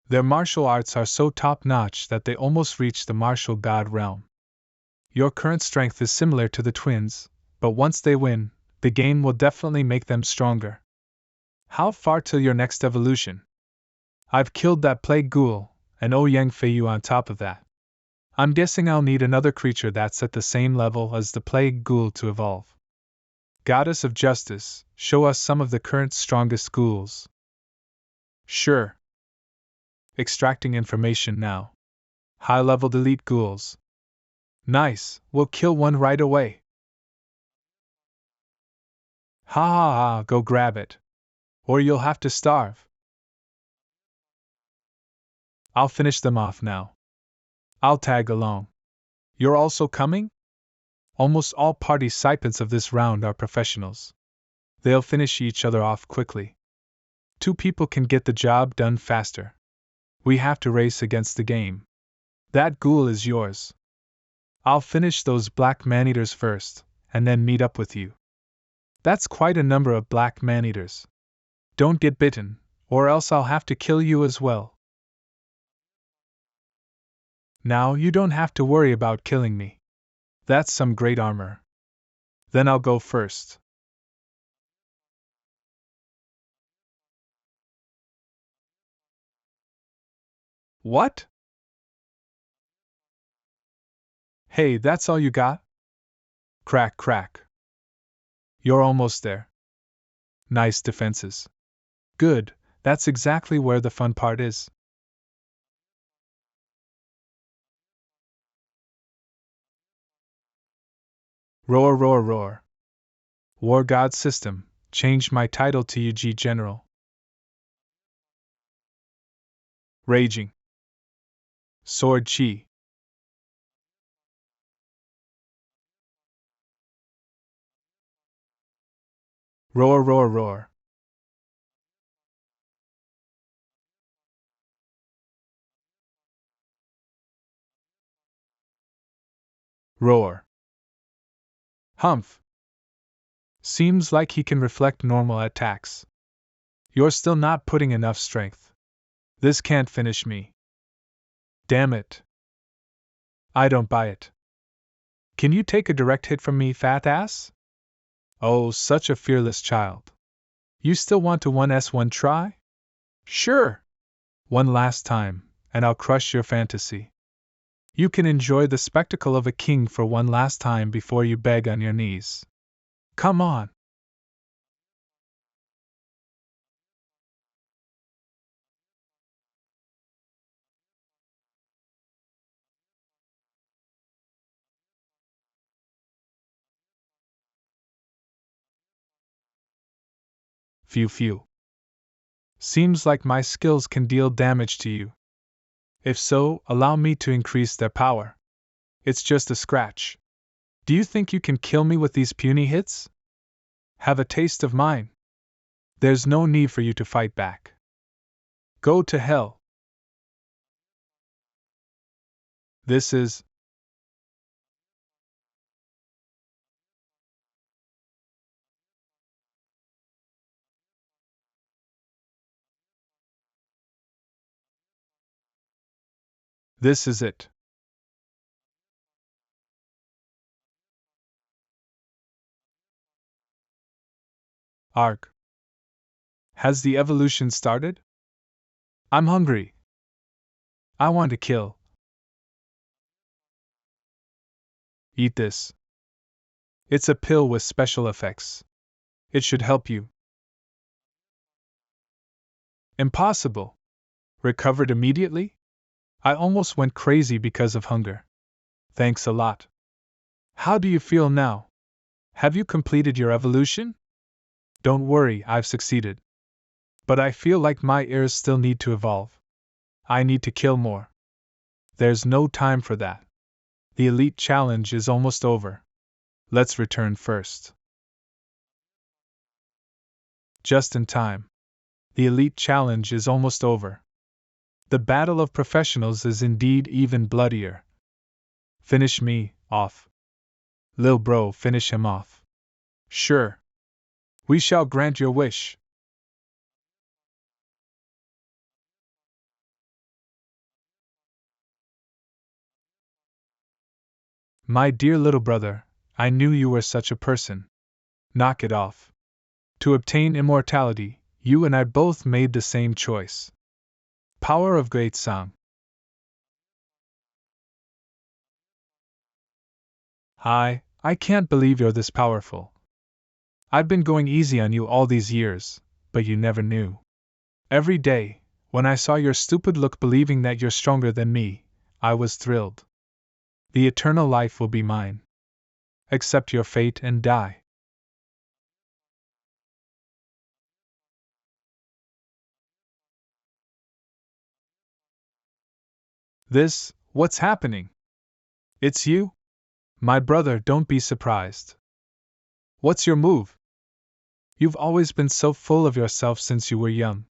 Their martial arts are so top-notch that they almost reach the martial god realm. Your current strength is similar to the twins, but once they win, the game will definitely make them stronger. How far till your next evolution? I've killed that plague ghoul, and Yang Feiyu on top of that. I'm guessing I'll need another creature that's at the same level as the plague ghoul to evolve. Goddess of Justice, show us some of the current strongest ghouls. Sure. Extracting information now. High-level elite ghouls. Nice, we'll kill one right away. Ha ha ha, go grab it. Or you'll have to starve. I'll finish them off now. I'll tag along. You're also coming? Almost all participants of this round are professionals. They'll finish each other off quickly. 2 people can get the job done faster. We have to race against the game. That ghoul is yours. I'll finish those black man-eaters first, and then meet up with you. That's quite a number of black man-eaters. Don't get bitten, or else I'll have to kill you as well. Now you don't have to worry about killing me. That's some great armor. Then I'll go first. What? Hey, that's all you got? Crack, crack. You're almost there. Nice defenses. Good, that's exactly where the fun part is. Roar, roar, roar. War God System, changed my title to UG General. Raging. Sword Chi. Roar, roar, roar. Roar. Humph. Seems like he can reflect normal attacks. You're still not putting enough strength. This can't finish me. Damn it. I don't buy it. Can you take a direct hit from me, fat ass? Oh, such a fearless child. You still want to 1s1 try? Sure. One last time, and I'll crush your fantasy. You can enjoy the spectacle of a king for one last time before you beg on your knees. Come on. Phew phew. Seems like my skills can deal damage to you. If so, allow me to increase their power. It's just a scratch. Do you think you can kill me with these puny hits? Have a taste of mine. There's no need for you to fight back. Go to hell. This is. This is it. Arg. Has the evolution started? I'm hungry. I want to kill. Eat this. It's a pill with special effects. It should help you. Impossible. Recovered immediately? I almost went crazy because of hunger. Thanks a lot. How do you feel now? Have you completed your evolution? Don't worry, I've succeeded. But I feel like my ears still need to evolve. I need to kill more. There's no time for that. The Elite Challenge is almost over. Let's return first. Just in time. The Elite Challenge is almost over. The battle of professionals is indeed even bloodier. Finish me off. Lil bro, finish him off. Sure. We shall grant your wish. My dear little brother, I knew you were such a person. Knock it off. To obtain immortality, you and I both made the same choice. Power of Great Song. I can't believe you're this powerful. I've been going easy on you all these years, but you never knew. Every day, when I saw your stupid look believing that you're stronger than me, I was thrilled. The eternal life will be mine. Accept your fate and die. What's happening? It's you? My brother, don't be surprised. What's your move? You've always been so full of yourself since you were young.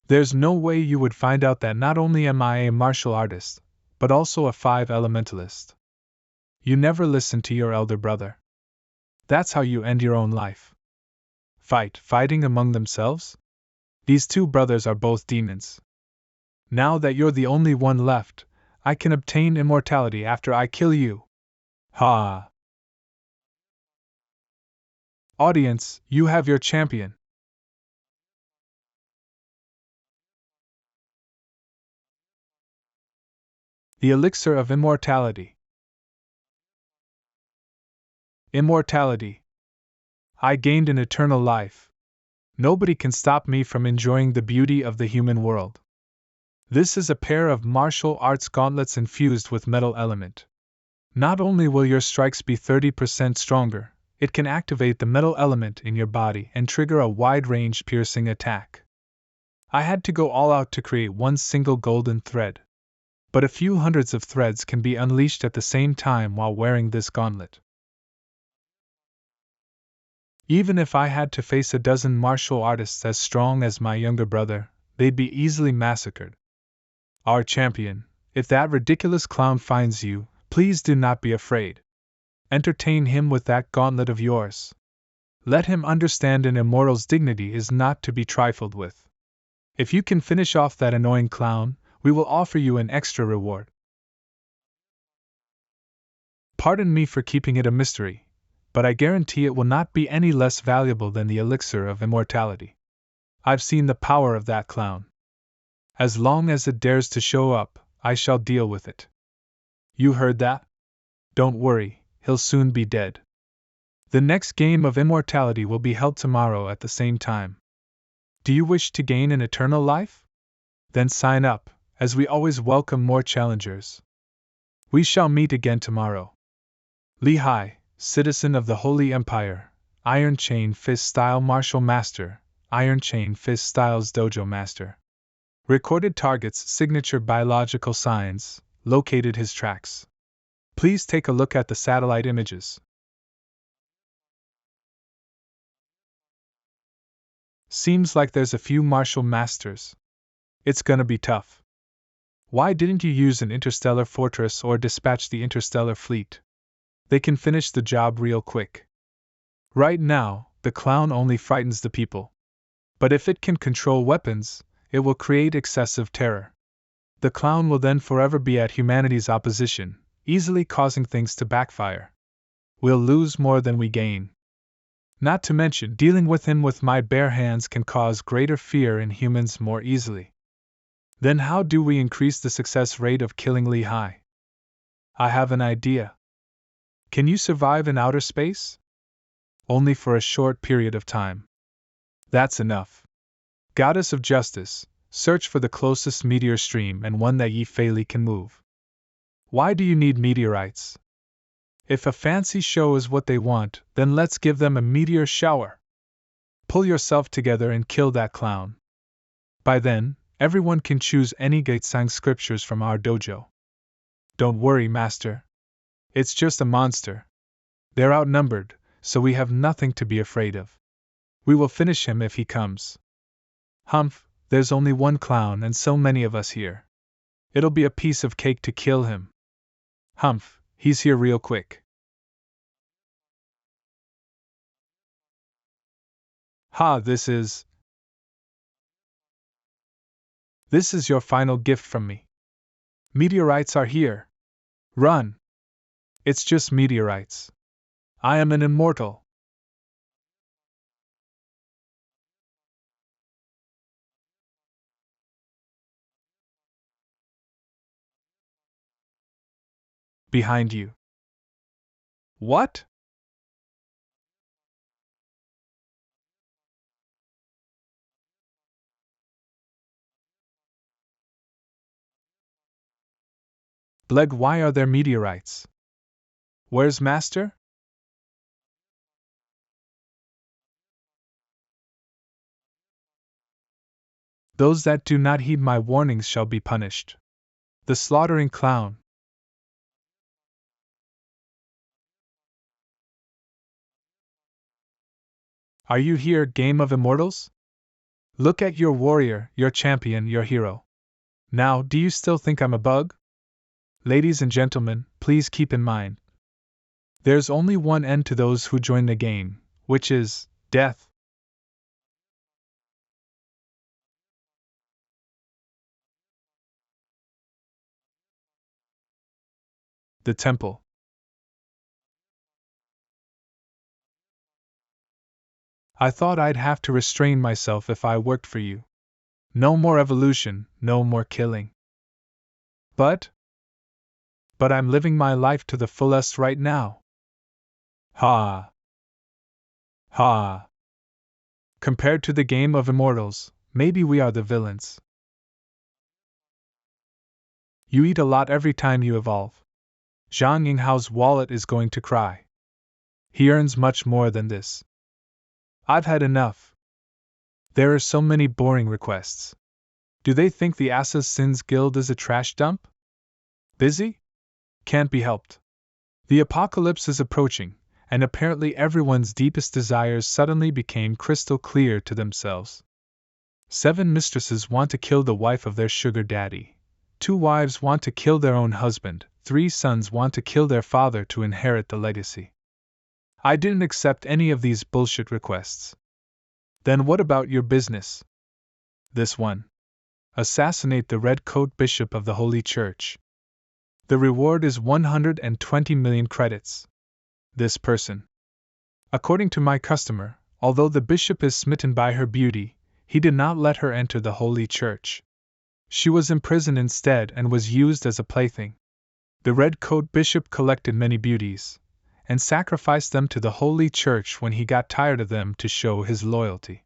There's no way you would find out that not only am I a martial artist, but also a 5 elementalist. You never listen to your elder brother. That's how you end your own life. Fighting among themselves? These two brothers are both demons. Now that you're the only one left, I can obtain immortality after I kill you. Ha! Audience, you have your champion. The elixir of immortality. Immortality. I gained an eternal life. Nobody can stop me from enjoying the beauty of the human world. This is a pair of martial arts gauntlets infused with metal element. Not only will your strikes be 30% stronger, it can activate the metal element in your body and trigger a wide-range piercing attack. I had to go all out to create one single golden thread. But a few hundreds of threads can be unleashed at the same time while wearing this gauntlet. Even if I had to face a dozen martial artists as strong as my younger brother, they'd be easily massacred. Our champion, if that ridiculous clown finds you, please do not be afraid. Entertain him with that gauntlet of yours. Let him understand an immortal's dignity is not to be trifled with. If you can finish off that annoying clown, we will offer you an extra reward. Pardon me for keeping it a mystery, but I guarantee it will not be any less valuable than the elixir of immortality. I've seen the power of that clown. As long as it dares to show up, I shall deal with it. You heard that? Don't worry, he'll soon be dead. The next game of immortality will be held tomorrow at the same time. Do you wish to gain an eternal life? Then sign up, as we always welcome more challengers. We shall meet again tomorrow. Lehigh, citizen of the Holy Empire, Iron Chain Fist Style Martial Master, Iron Chain Fist Styles Dojo Master. Recorded targets signature biological signs, located his tracks. Please take a look at the satellite images. Seems like there's a few martial masters. It's gonna be tough. Why didn't you use an interstellar fortress or dispatch the interstellar fleet? They can finish the job real quick. Right now, the clown only frightens the people. But if it can control weapons, it will create excessive terror. The clown will then forever be at humanity's opposition, easily causing things to backfire. We'll lose more than we gain. Not to mention, dealing with him with my bare hands can cause greater fear in humans more easily. Then how do we increase the success rate of killing Lehigh? I have an idea. Can you survive in outer space? Only for a short period of time. That's enough. Goddess of Justice, search for the closest meteor stream and one that ye fairly can move. Why do you need meteorites? If a fancy show is what they want, then let's give them a meteor shower. Pull yourself together and kill that clown. By then, everyone can choose any Gaetsang scriptures from our dojo. Don't worry, Master. It's just a monster. They're outnumbered, so we have nothing to be afraid of. We will finish him if he comes. Humph, there's only one clown and so many of us here. It'll be a piece of cake to kill him. Humph, he's here real quick. Ha, this is your final gift from me. Meteorites are here. Run! It's just meteorites. I am an immortal. Behind you. What? Bleg, why are there meteorites? Where's Master? Those that do not heed my warnings shall be punished. The slaughtering clown. Are you here, game of immortals? Look at your warrior, your champion, your hero. Now, do you still think I'm a bug? Ladies and gentlemen, please keep in mind. There's only one end to those who join the game, which is death. The temple. I thought I'd have to restrain myself if I worked for you. No more evolution, no more killing. But but I'm living my life to the fullest right now. Ha! Ha! Compared to the game of immortals, maybe we are the villains. You eat a lot every time you evolve. Zhang Yinghao's wallet is going to cry. He earns much more than this. I've had enough. There are so many boring requests. Do they think the Assassins Guild is a trash dump? Busy? Can't be helped. The apocalypse is approaching, and apparently everyone's deepest desires suddenly became crystal clear to themselves. 7 mistresses want to kill the wife of their sugar daddy. 2 wives want to kill their own husband. 3 sons want to kill their father to inherit the legacy. I didn't accept any of these bullshit requests. Then what about your business? This one. Assassinate the Red Coat Bishop of the Holy Church. The reward is 120 million credits. This person. According to my customer, although the bishop is smitten by her beauty, he did not let her enter the Holy Church. She was imprisoned instead and was used as a plaything. The Red Coat Bishop collected many beauties, and sacrificed them to the Holy Church when he got tired of them to show his loyalty.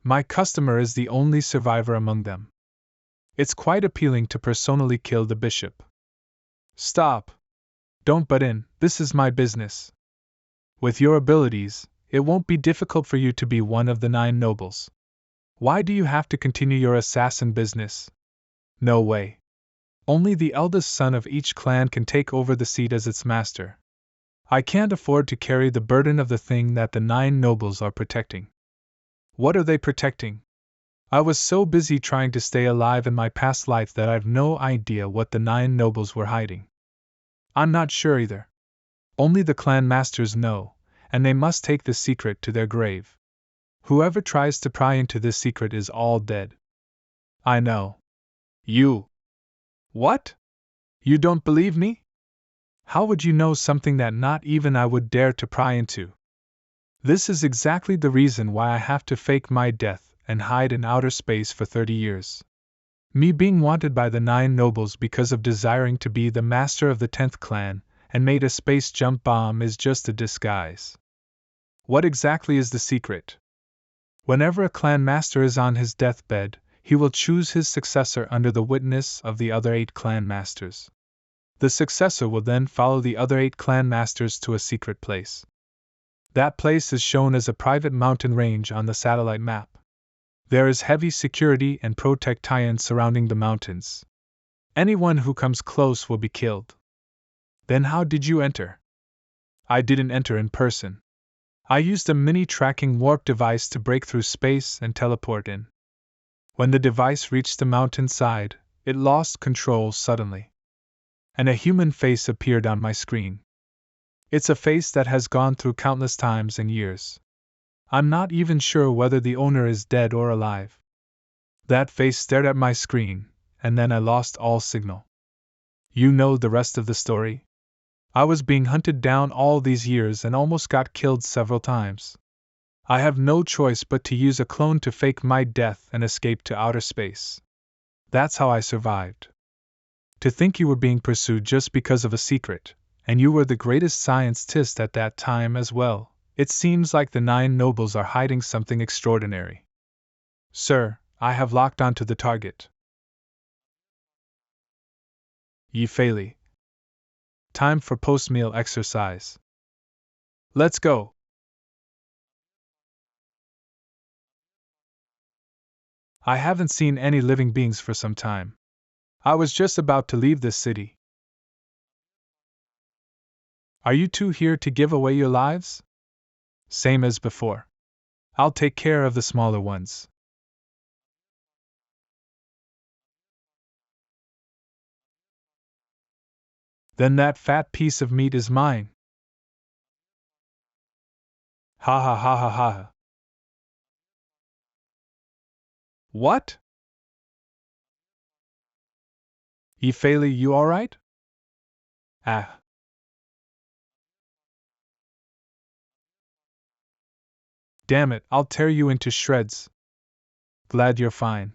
My customer is the only survivor among them. It's quite appealing to personally kill the bishop. Stop! Don't butt in, this is my business. With your abilities, it won't be difficult for you to be one of the 9 nobles. Why do you have to continue your assassin business? No way. Only the eldest son of each clan can take over the seat as its master. I can't afford to carry the burden of the thing that the 9 nobles are protecting. What are they protecting? I was so busy trying to stay alive in my past life that I've no idea what the 9 nobles were hiding. I'm not sure either. Only the clan masters know, and they must take the secret to their grave. Whoever tries to pry into this secret is all dead. I know. You. What? You don't believe me? How would you know something that not even I would dare to pry into? This is exactly the reason why I have to fake my death and hide in outer space for 30 years. Me being wanted by the 9 nobles because of desiring to be the master of the 10th clan and made a space jump bomb is just a disguise. What exactly is the secret? Whenever a clan master is on his deathbed, he will choose his successor under the witness of the other 8 clan masters. The successor will then follow the other 8 clan masters to a secret place. That place is shown as a private mountain range on the satellite map. There is heavy security and protection surrounding the mountains. Anyone who comes close will be killed. Then how did you enter? I didn't enter in person. I used a mini-tracking warp device to break through space and teleport in. When the device reached the mountainside, it lost control suddenly. And a human face appeared on my screen. It's a face that has gone through countless times and years. I'm not even sure whether the owner is dead or alive. That face stared at my screen, and then I lost all signal. You know the rest of the story? I was being hunted down all these years and almost got killed several times. I have no choice but to use a clone to fake my death and escape to outer space. That's how I survived. To think you were being pursued just because of a secret, and you were the greatest scientist at that time as well. It seems like the 9 nobles are hiding something extraordinary. Sir, I have locked onto the target. Yi Fei. Time for post-meal exercise. Let's go. I haven't seen any living beings for some time. I was just about to leave this city. Are you 2 here to give away your lives? Same as before. I'll take care of the smaller ones. Then that fat piece of meat is mine. Ha ha ha ha ha. What? Yi Fei, you alright? Ah. Damn it, I'll tear you into shreds. Glad you're fine.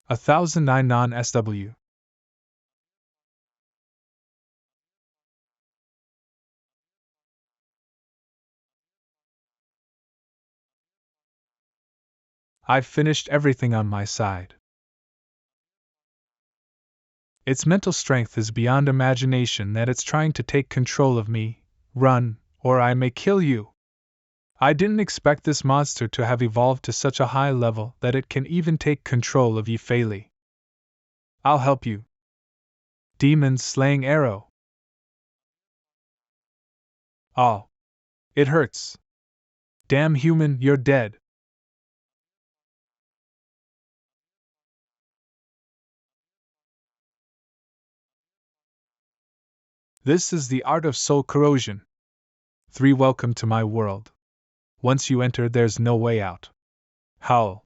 1009 non-SW. I've finished everything on my side. Its mental strength is beyond imagination that it's trying to take control of me. Run, or I may kill you. I didn't expect this monster to have evolved to such a high level that it can even take control of Yifei. I'll help you. Demon slaying arrow. Oh. It hurts. Damn human, you're dead. This is the art of soul corrosion. 3. Welcome to my world. Once you enter, there's no way out. Howl.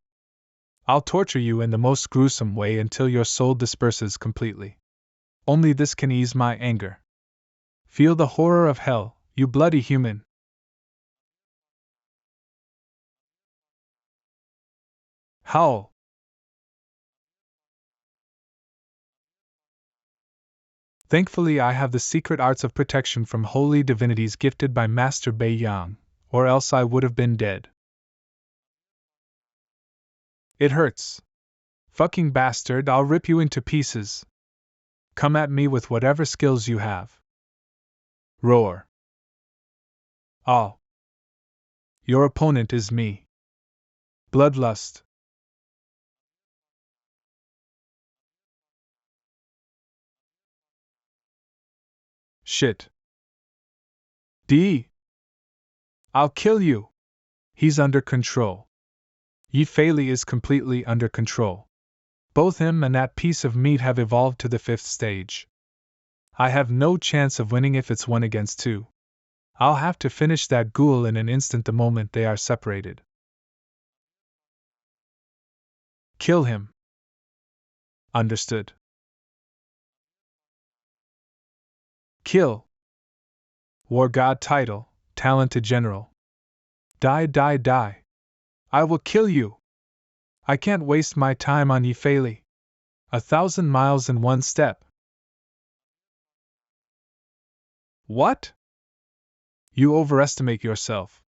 I'll torture you in the most gruesome way until your soul disperses completely. Only this can ease my anger. Feel the horror of hell, you bloody human. Howl. Thankfully, I have the secret arts of protection from holy divinities gifted by Master Bei Yang, or else I would have been dead. It hurts. Fucking bastard, I'll rip you into pieces. Come at me with whatever skills you have. Roar. Oh. Your opponent is me. Bloodlust. Shit. D. I'll kill you. He's under control. Yifei is completely under control. Both him and that piece of meat have evolved to the 5th stage. I have no chance of winning if it's 1 against 2. I'll have to finish that ghoul in an instant the moment they are separated. Kill him. Understood. Kill. War God title, talented general. Die, die, die. I will kill you. I can't waste my time on Yifei. 1,000 miles in one step. What? You overestimate yourself.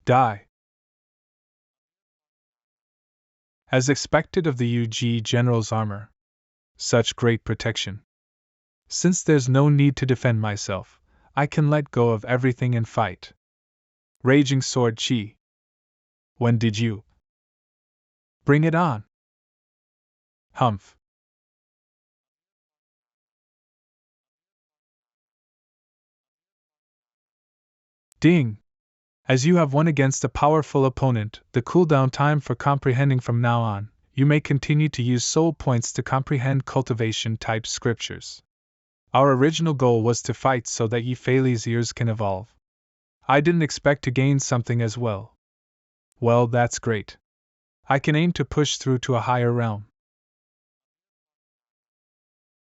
Die. As expected of the UG General's armor. Such great protection. Since there's no need to defend myself, I can let go of everything and fight. Raging Sword Chi. When did you? Bring it on. Humph. Ding. As you have won against a powerful opponent, the cooldown time for comprehending from now on, you may continue to use soul points to comprehend cultivation type scriptures. Our original goal was to fight so that Yifei's ears can evolve. I didn't expect to gain something as well. Well, that's great. I can aim to push through to a higher realm.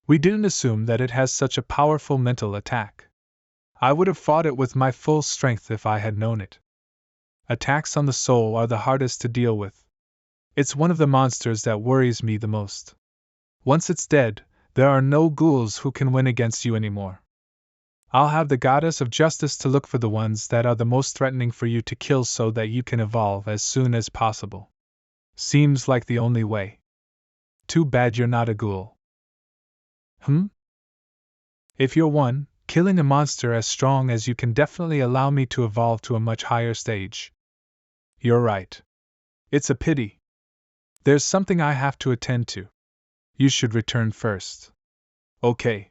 We didn't assume that it has such a powerful mental attack. I would have fought it with my full strength if I had known it. Attacks on the soul are the hardest to deal with. It's one of the monsters that worries me the most. Once it's dead, there are no ghouls who can win against you anymore. I'll have the goddess of justice to look for the ones that are the most threatening for you to kill so that you can evolve as soon as possible. Seems like the only way. Too bad you're not a ghoul. If you're one, killing a monster as strong as you can definitely allow me to evolve to a much higher stage. You're right. It's a pity. There's something I have to attend to. You should return first. Okay.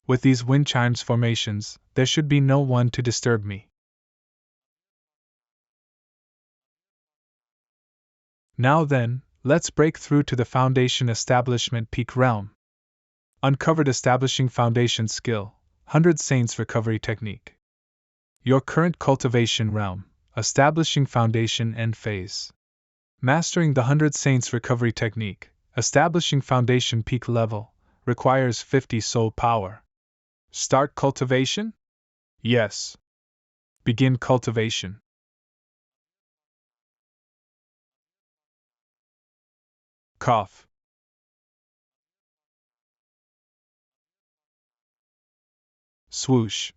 With these wind chimes formations, there should be no one to disturb me. Now then, let's break through to the Foundation Establishment Peak Realm. Uncovered Establishing Foundation Skill, 100 Saints Recovery Technique. Your current cultivation realm, Establishing Foundation End Phase. Mastering the 100 Saints Recovery Technique, establishing Foundation Peak Level, requires 50 soul power. Start cultivation? Yes. Begin cultivation. Cough. Swoosh.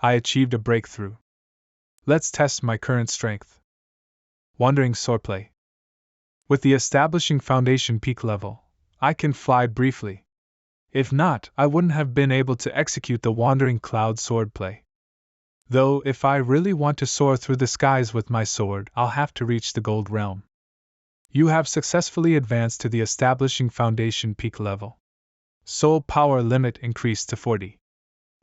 I achieved a breakthrough. Let's test my current strength. Wandering swordplay. With the establishing foundation peak level, I can fly briefly. If not, I wouldn't have been able to execute the wandering cloud swordplay. Though, if I really want to soar through the skies with my sword, I'll have to reach the gold realm. You have successfully advanced to the establishing foundation peak level. Soul power limit increased to 40.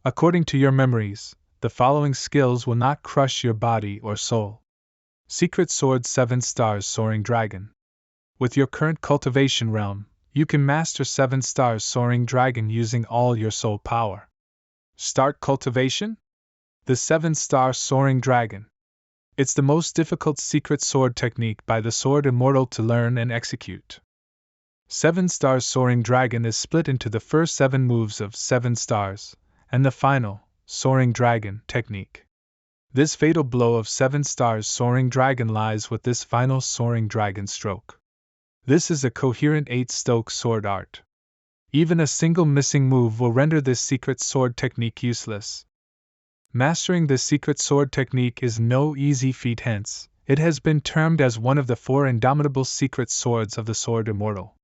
According to your memories, the following skills will not crush your body or soul. Secret Sword 7 Stars Soaring Dragon. With your current cultivation realm, you can master 7 Stars Soaring Dragon using all your soul power. Start cultivation? The 7-star Soaring Dragon. It's the most difficult secret sword technique by the sword immortal to learn and execute. 7 Stars Soaring Dragon is split into the first 7 moves of 7 stars, and the final, Soaring Dragon, technique. This fatal blow of 7 Stars Soaring Dragon lies with this final Soaring Dragon stroke. This is a coherent 8-stroke sword art. Even a single missing move will render this secret sword technique useless. Mastering this secret sword technique is no easy feat, hence, it has been termed as one of the 4 indomitable secret swords of the sword immortal.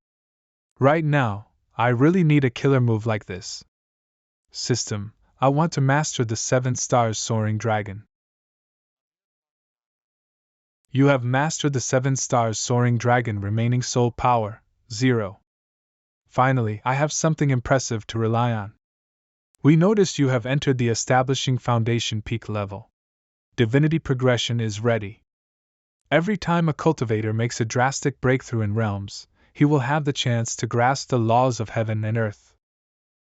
Right now, I really need a killer move like this. System, I want to master the 7 Stars Soaring Dragon. You have mastered the 7 Stars Soaring Dragon, remaining soul power, 0. Finally, I have something impressive to rely on. We noticed you have entered the establishing foundation peak level. Divinity progression is ready. Every time a cultivator makes a drastic breakthrough in realms, he will have the chance to grasp the laws of heaven and earth.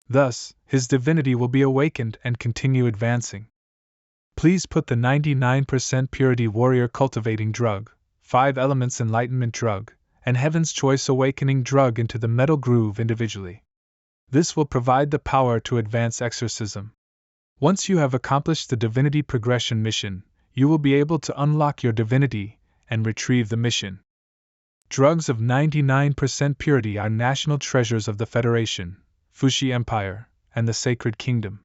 Thus, his divinity will be awakened and continue advancing. Please put the 99% Purity Warrior Cultivating Drug, 5 Elements Enlightenment Drug, and Heaven's Choice Awakening Drug into the metal groove individually. This will provide the power to advance exorcism. Once you have accomplished the divinity progression mission, you will be able to unlock your divinity and retrieve the mission. Drugs of 99% purity are national treasures of the Federation, Fushi Empire, and the Sacred Kingdom.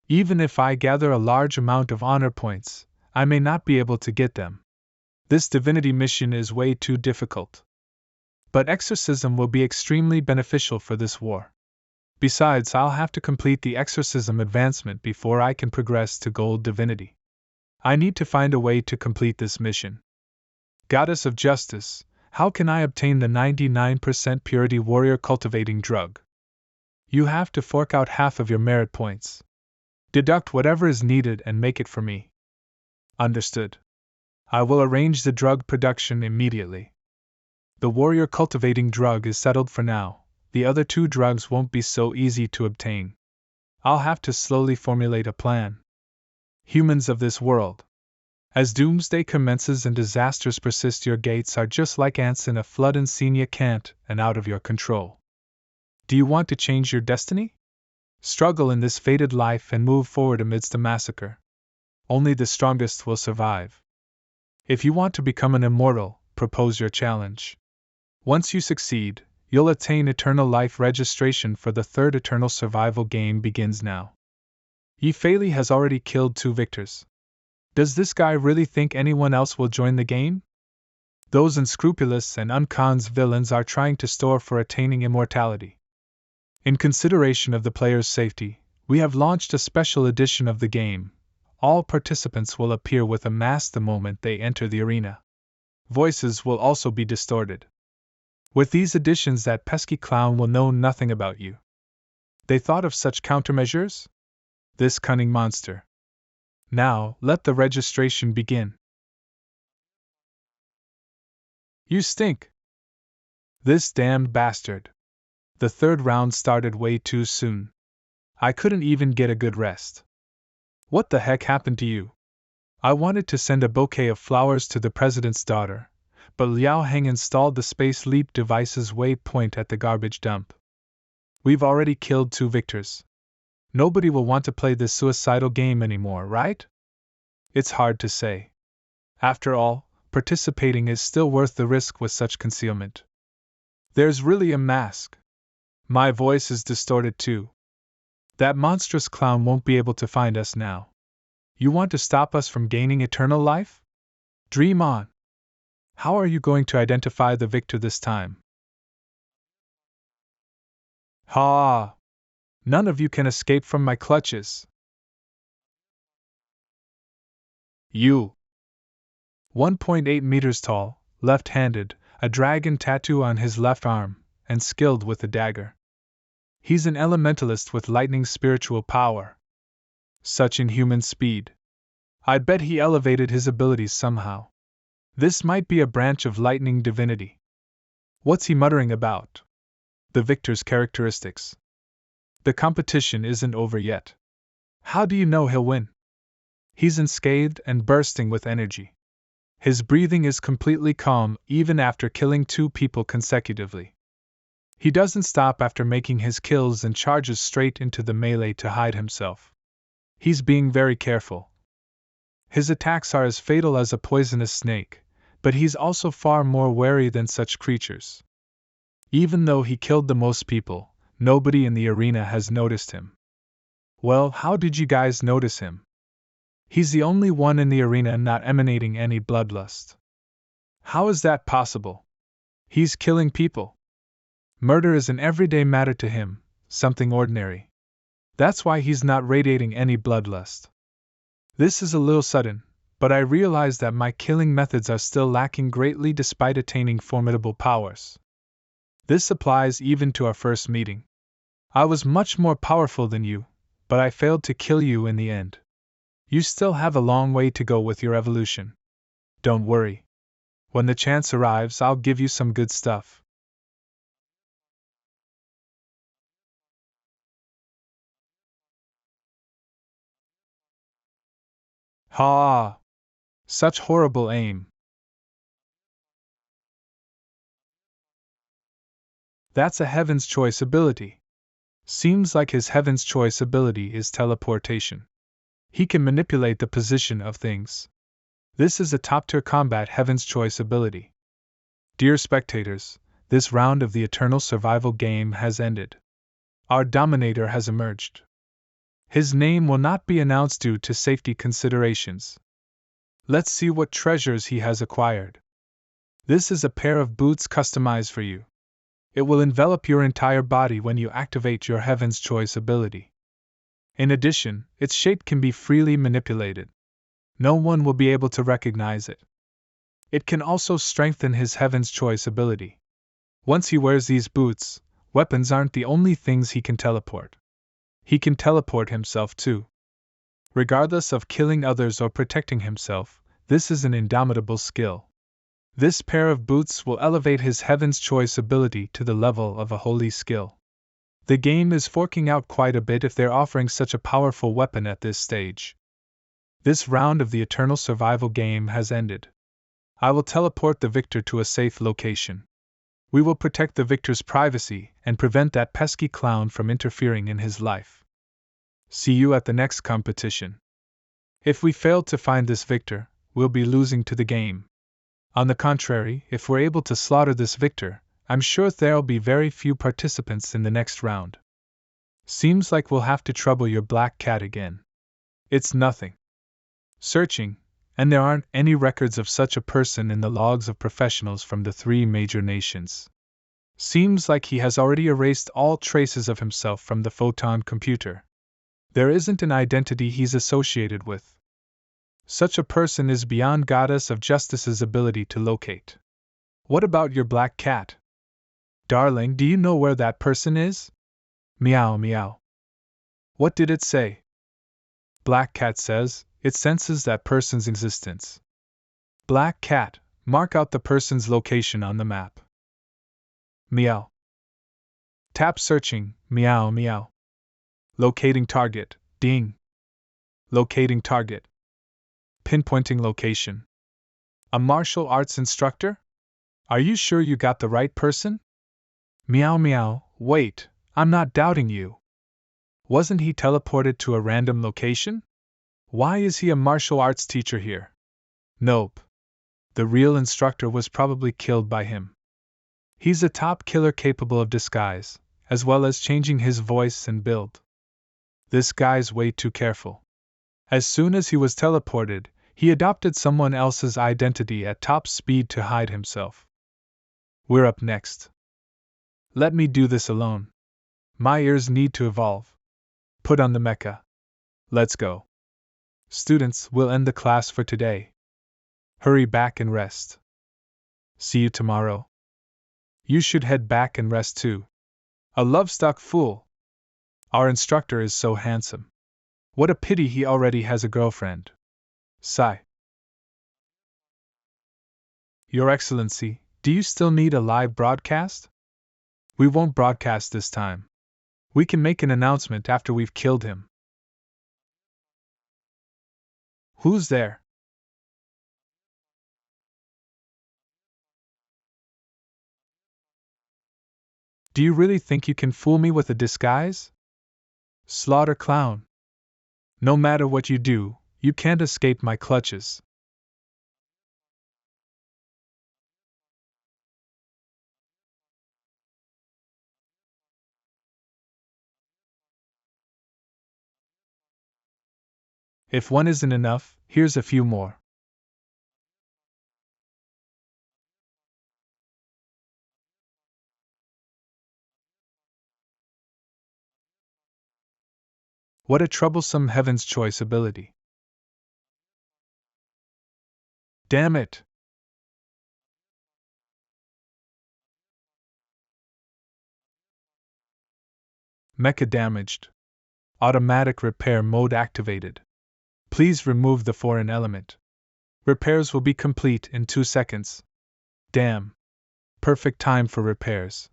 Even if I gather a large amount of honor points, I may not be able to get them. This divinity mission is way too difficult. But exorcism will be extremely beneficial for this war. Besides, I'll have to complete the exorcism advancement before I can progress to gold divinity. I need to find a way to complete this mission. Goddess of Justice, how can I obtain the 99% Purity Warrior Cultivating Drug? You have to fork out half of your merit points. Deduct whatever is needed and make it for me. Understood. I will arrange the drug production immediately. The Warrior Cultivating Drug is settled for now. The other 2 drugs won't be so easy to obtain. I'll have to slowly formulate a plan. Humans of this world. As doomsday commences and disasters persist, your gates are just like ants in a flood and seen can't and out of your control. Do you want to change your destiny? Struggle in this fated life and move forward amidst a massacre. Only the strongest will survive. If you want to become an immortal, propose your challenge. Once you succeed, you'll attain eternal life. Registration for the 3rd Eternal Survival game begins now. Yifeli has already killed 2 victors. Does this guy really think anyone else will join the game? Those unscrupulous and unconscious villains are trying to store for attaining immortality. In consideration of the player's safety, we have launched a special edition of the game. All participants will appear with a mask the moment they enter the arena. Voices will also be distorted. With these additions, that pesky clown will know nothing about you. They thought of such countermeasures? This cunning monster. Now, let the registration begin. You stink. This damned bastard. The 3rd round started way too soon. I couldn't even get a good rest. What the heck happened to you? I wanted to send a bouquet of flowers to the president's daughter, but Liao Heng installed the Space Leap device's waypoint at the garbage dump. We've already killed 2 victors. Nobody will want to play this suicidal game anymore, right? It's hard to say. After all, participating is still worth the risk with such concealment. There's really a mask. My voice is distorted too. That monstrous clown won't be able to find us now. You want to stop us from gaining eternal life? Dream on. How are you going to identify the victor this time? Ha! None of you can escape from my clutches. You. 1.8 meters tall, left-handed, a dragon tattoo on his left arm, and skilled with the dagger. He's an elementalist with lightning spiritual power. Such inhuman speed. I'd bet he elevated his abilities somehow. This might be a branch of lightning divinity. What's he muttering about? The victor's characteristics. The competition isn't over yet. How do you know he'll win? He's unscathed and bursting with energy. His breathing is completely calm even after killing 2 people consecutively. He doesn't stop after making his kills and charges straight into the melee to hide himself. He's being very careful. His attacks are as fatal as a poisonous snake, but he's also far more wary than such creatures. Even though he killed the most people, nobody in the arena has noticed him. Well, how did you guys notice him? He's the only one in the arena not emanating any bloodlust. How is that possible? He's killing people. Murder is an everyday matter to him, something ordinary. That's why he's not radiating any bloodlust. This is a little sudden, but I realize that my killing methods are still lacking greatly despite attaining formidable powers. This applies even to our first meeting. I was much more powerful than you, but I failed to kill you in the end. You still have a long way to go with your evolution. Don't worry. When the chance arrives, I'll give you some good stuff. Ha! Such horrible aim. That's a Heaven's Choice ability. Seems like his Heaven's Choice ability is teleportation. He can manipulate the position of things. This is a top-tier combat Heaven's Choice ability. Dear spectators, this round of the Eternal Survival game has ended. Our Dominator has emerged. His name will not be announced due to safety considerations. Let's see what treasures he has acquired. This is a pair of boots customized for you. It will envelop your entire body when you activate your Heaven's Choice ability. In addition, its shape can be freely manipulated. No one will be able to recognize it. It can also strengthen his Heaven's Choice ability. Once he wears these boots, weapons aren't the only things he can teleport. He can teleport himself too. Regardless of killing others or protecting himself, this is an indomitable skill. This pair of boots will elevate his Heaven's Choice ability to the level of a holy skill. The game is forking out quite a bit if they're offering such a powerful weapon at this stage. This round of the Eternal Survival game has ended. I will teleport the victor to a safe location. We will protect the victor's privacy and prevent that pesky clown from interfering in his life. See you at the next competition. If we fail to find this victor, we'll be losing to the game. On the contrary, if we're able to slaughter this victor, I'm sure there'll be very few participants in the next round. Seems like we'll have to trouble your black cat again. It's nothing. Searching, and there aren't any records of such a person in the logs of professionals from the 3 major nations. Seems like he has already erased all traces of himself from the photon computer. There isn't an identity he's associated with. Such a person is beyond Goddess of Justice's ability to locate. What about your black cat? Darling, do you know where that person is? Meow meow. What did it say? Black cat says, it senses that person's existence. Black cat, mark out the person's location on the map. Meow. Tap searching, meow meow. Locating target, ding. Locating target. Pinpointing location. A martial arts instructor? Are you sure you got the right person? Meow meow, wait, I'm not doubting you. Wasn't he teleported to a random location? Why is he a martial arts teacher here? Nope. The real instructor was probably killed by him. He's a top killer capable of disguise, as well as changing his voice and build. This guy's way too careful. As soon as he was teleported, he adopted someone else's identity at top speed to hide himself. We're up next. Let me do this alone. My ears need to evolve. Put on the mecha. Let's go. Students, we'll end the class for today. Hurry back and rest. See you tomorrow. You should head back and rest too. A love-stuck fool. Our instructor is so handsome. What a pity he already has a girlfriend. Sigh. Your Excellency, do you still need a live broadcast? We won't broadcast this time. We can make an announcement after we've killed him. Who's there? Do you really think you can fool me with a disguise? Slaughter clown. No matter what you do, you can't escape my clutches. If one isn't enough, here's a few more. What a troublesome Heaven's Choice ability. Damn it! Mecha damaged. Automatic repair mode activated. Please remove the foreign element. Repairs will be complete in 2 seconds. Damn. Perfect time for repairs.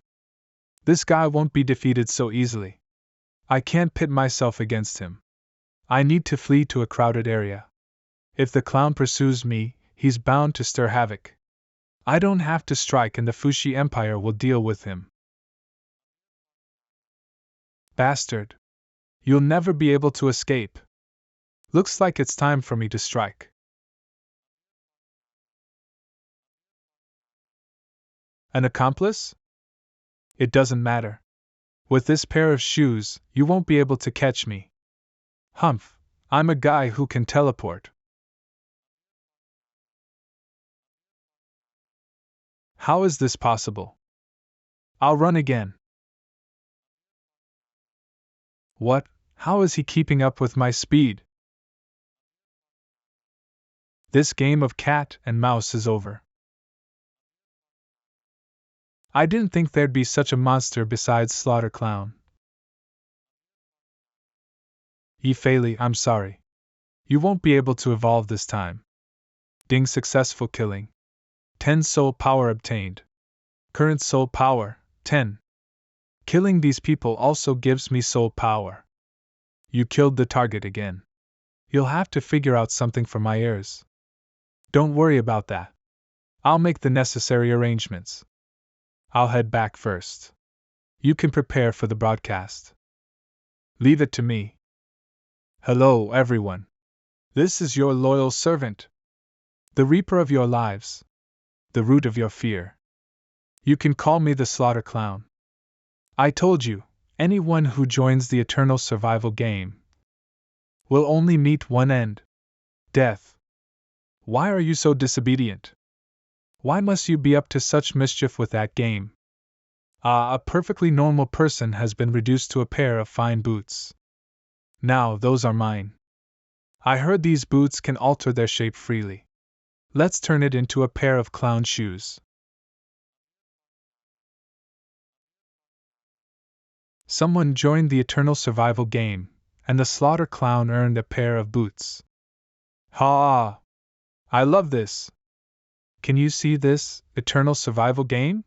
This guy won't be defeated so easily. I can't pit myself against him. I need to flee to a crowded area. If the clown pursues me, he's bound to stir havoc. I don't have to strike and the Fushi Empire will deal with him. Bastard. You'll never be able to escape. Looks like it's time for me to strike. An accomplice? It doesn't matter. With this pair of shoes, you won't be able to catch me. Humph, I'm a guy who can teleport. How is this possible? I'll run again. What? How is he keeping up with my speed? This game of cat and mouse is over. I didn't think there'd be such a monster besides Slaughter Clown. Yifei, I'm sorry. You won't be able to evolve this time. Ding, successful killing. 10 soul power obtained. Current soul power, 10. Killing these people also gives me soul power. You killed the target again. You'll have to figure out something for my heirs. Don't worry about that. I'll make the necessary arrangements. I'll head back first. You can prepare for the broadcast. Leave it to me. Hello, everyone. This is your loyal servant. The reaper of your lives. The root of your fear. You can call me the Slaughter Clown. I told you, anyone who joins the eternal survival game will only meet one end. Death. Why are you so disobedient? Why must you be up to such mischief with that game? A perfectly normal person has been reduced to a pair of fine boots. Now those are mine. I heard these boots can alter their shape freely. Let's turn it into a pair of clown shoes. Someone joined the eternal survival game, and the Slaughter Clown earned a pair of boots. Ha! I love this! Can you see this, eternal survival game?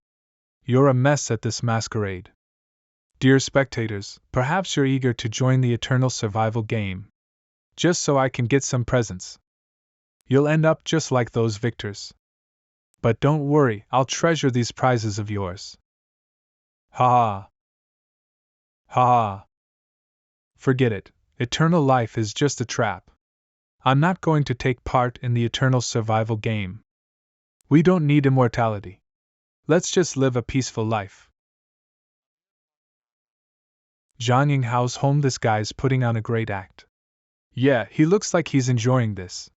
You're a mess at this masquerade. Dear spectators, perhaps you're eager to join the eternal survival game. Just so I can get some presents. You'll end up just like those victors. But don't worry, I'll treasure these prizes of yours. Ha ha. Ha ha. Forget it, eternal life is just a trap. I'm not going to take part in the eternal survival game. We don't need immortality. Let's just live a peaceful life. Zhang Yinghao's home. This guy's putting on a great act. Yeah, he looks like he's enjoying this.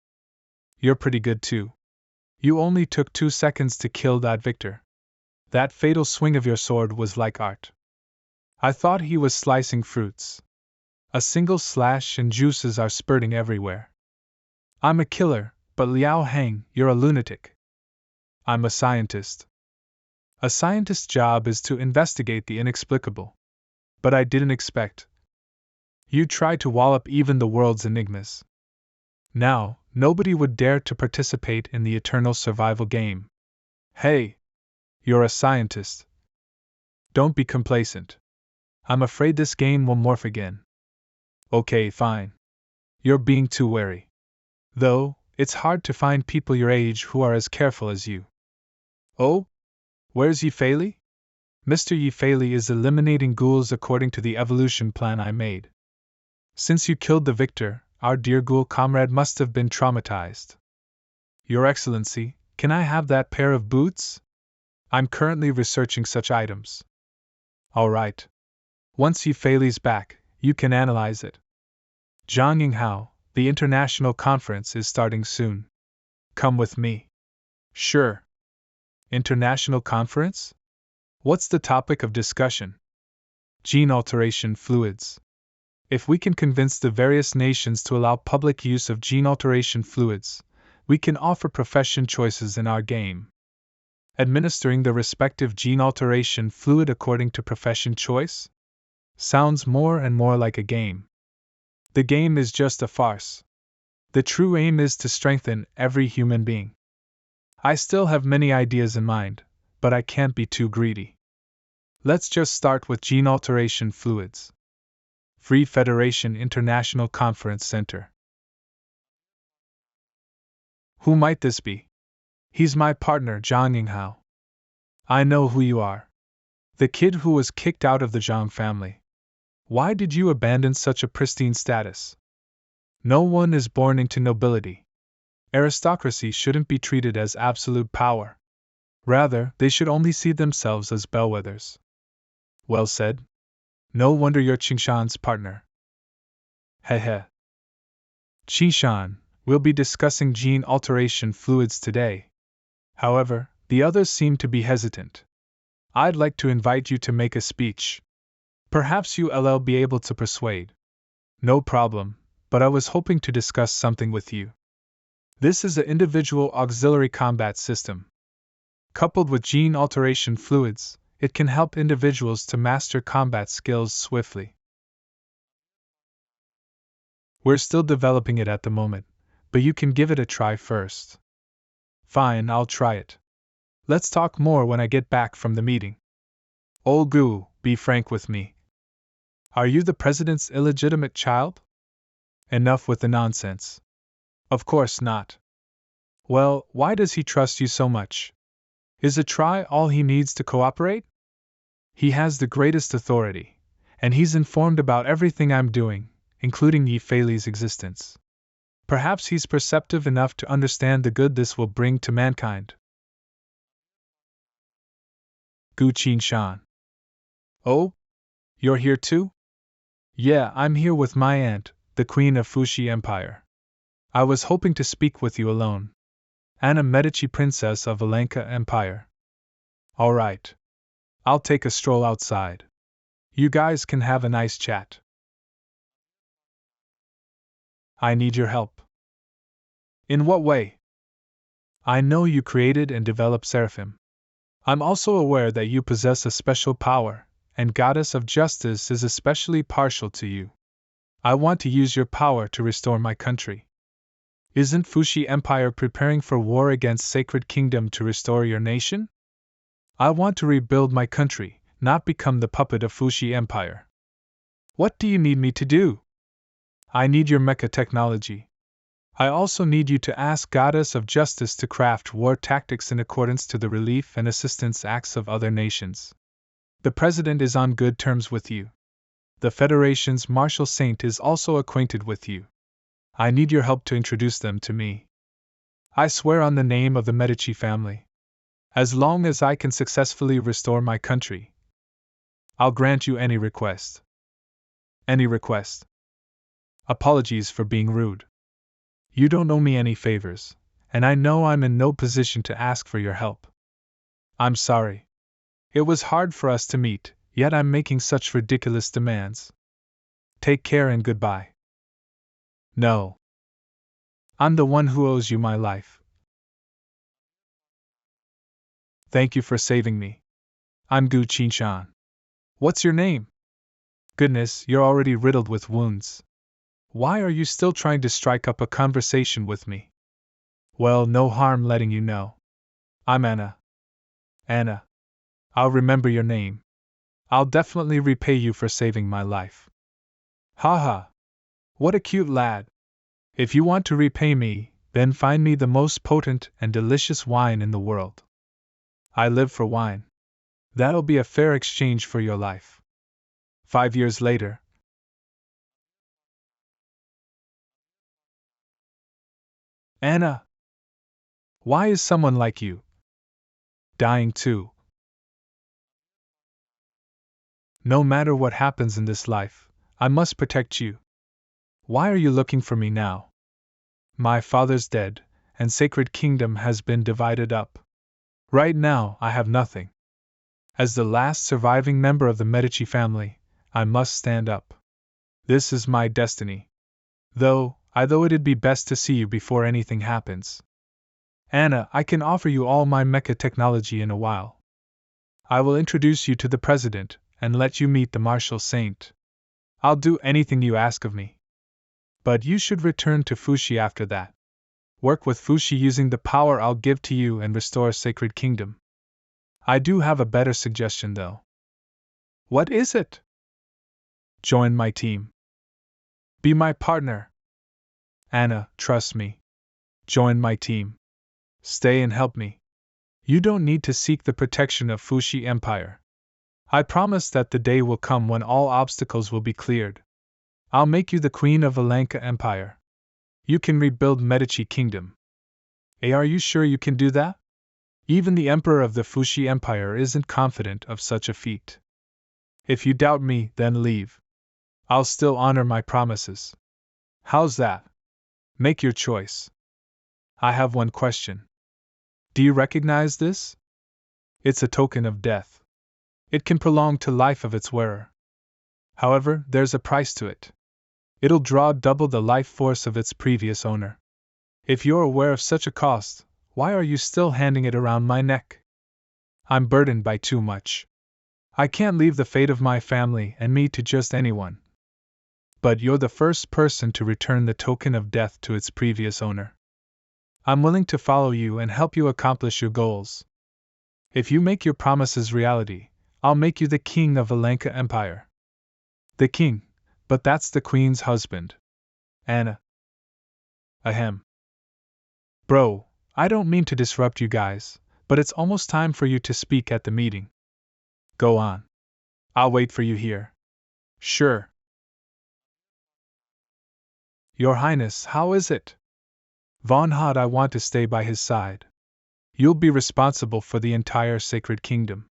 You're pretty good too. You only took 2 seconds to kill that victor. That fatal swing of your sword was like art. I thought he was slicing fruits. A single slash and juices are spurting everywhere. I'm a killer, but Liao Hang, you're a lunatic. I'm a scientist. A scientist's job is to investigate the inexplicable. But I didn't expect. You tried to wallop even the world's enigmas. Now, nobody would dare to participate in the eternal survival game. Hey! You're a scientist. Don't be complacent. I'm afraid this game will morph again. Okay, fine. You're being too wary. Though, it's hard to find people your age who are as careful as you. Oh? Where's Yifei? Mr. Yifei is eliminating ghouls according to the evolution plan I made. Since you killed the victor, our dear ghoul comrade must have been traumatized. Your Excellency, can I have that pair of boots? I'm currently researching such items. All right. Once Yifei's back, you can analyze it. Zhang Yinghao, the international conference is starting soon. Come with me. Sure. International conference? What's the topic of discussion? Gene alteration fluids. If we can convince the various nations to allow public use of gene alteration fluids, we can offer profession choices in our game. Administering the respective gene alteration fluid according to profession choice? Sounds more and more like a game. The game is just a farce. The true aim is to strengthen every human being. I still have many ideas in mind, but I can't be too greedy. Let's just start with gene alteration fluids. Free Federation International Conference Center. Who might this be? He's my partner, Zhang Yinghao. I know who you are. The kid who was kicked out of the Zhang family. Why did you abandon such a pristine status? No one is born into nobility. Aristocracy shouldn't be treated as absolute power. Rather, they should only see themselves as bellwethers. Well said. No wonder you're Qingshan's partner. Heh. Qingshan, we'll be discussing gene alteration fluids today. However, the others seem to be hesitant. I'd like to invite you to make a speech. Perhaps you'll be able to persuade. No problem, but I was hoping to discuss something with you. This is an individual auxiliary combat system. Coupled with gene alteration fluids, it can help individuals to master combat skills swiftly. We're still developing it at the moment, but you can give it a try first. Fine, I'll try it. Let's talk more when I get back from the meeting. Old Gu, be frank with me. Are you the president's illegitimate child? Enough with the nonsense. Of course not. Well, why does he trust you so much? Is a try all he needs to cooperate? He has the greatest authority, and he's informed about everything I'm doing, including Yifei's existence. Perhaps he's perceptive enough to understand the good this will bring to mankind. Gu Qingshan. Oh? You're here too? Yeah, I'm here with my aunt, the Queen of Fuxi Empire. I was hoping to speak with you alone. Anna Medici, Princess of Valenka Empire. All right. I'll take a stroll outside. You guys can have a nice chat. I need your help. In what way? I know you created and developed Seraphim. I'm also aware that you possess a special power, and Goddess of Justice is especially partial to you. I want to use your power to restore my country. Isn't Fuxi Empire preparing for war against Sacred Kingdom to restore your nation? I want to rebuild my country, not become the puppet of Fuxi Empire. What do you need me to do? I need your mecha technology. I also need you to ask Goddess of Justice to craft war tactics in accordance to the relief and assistance acts of other nations. The President is on good terms with you. The Federation's Martial Saint is also acquainted with you. I need your help to introduce them to me. I swear on the name of the Medici family. As long as I can successfully restore my country, I'll grant you any request. Any request. Apologies for being rude. You don't owe me any favors, and I know I'm in no position to ask for your help. I'm sorry. It was hard for us to meet, yet I'm making such ridiculous demands. Take care and goodbye. No. I'm the one who owes you my life. Thank you for saving me. I'm Gu Qinshan. What's your name? Goodness, you're already riddled with wounds. Why are you still trying to strike up a conversation with me? Well, no harm letting you know. I'm Anna. Anna. I'll remember your name. I'll definitely repay you for saving my life. Ha. What a cute lad. If you want to repay me, then find me the most potent and delicious wine in the world. I live for wine. That'll be a fair exchange for your life. 5 years later. Anna! Why is someone like you dying too? No matter what happens in this life, I must protect you. Why are you looking for me now? My father's dead, and Sacred Kingdom has been divided up. Right now, I have nothing. As the last surviving member of the Medici family, I must stand up. This is my destiny. Though it'd be best to see you before anything happens. Anna, I can offer you all my mecha technology in a while. I will introduce you to the President and let you meet the Martial Saint. I'll do anything you ask of me. But you should return to Fushi after that. Work with Fushi using the power I'll give to you and restore Sacred Kingdom. I do have a better suggestion though. What is it? Join my team. Be my partner. Anna, trust me. Join my team. Stay and help me. You don't need to seek the protection of Fushi Empire. I promise that the day will come when all obstacles will be cleared. I'll make you the Queen of Valanka Empire. You can rebuild Medici Kingdom. Are you sure you can do that? Even the Emperor of the Fushi Empire isn't confident of such a feat. If you doubt me, then leave. I'll still honor my promises. How's that? Make your choice. I have one question. Do you recognize this? It's a token of death. It can prolong the life of its wearer. However, there's a price to it. It'll draw double the life force of its previous owner. If you're aware of such a cost, why are you still handing it around my neck? I'm burdened by too much. I can't leave the fate of my family and me to just anyone. But you're the first person to return the token of death to its previous owner. I'm willing to follow you and help you accomplish your goals. If you make your promises reality, I'll make you the king of Valanka Empire. The king, but that's the queen's husband. Anna. Ahem. Bro, I don't mean to disrupt you guys, but it's almost time for you to speak at the meeting. Go on. I'll wait for you here. Sure. Your Highness, how is it? Von Hod, I want to stay by his side. You'll be responsible for the entire Sacred Kingdom.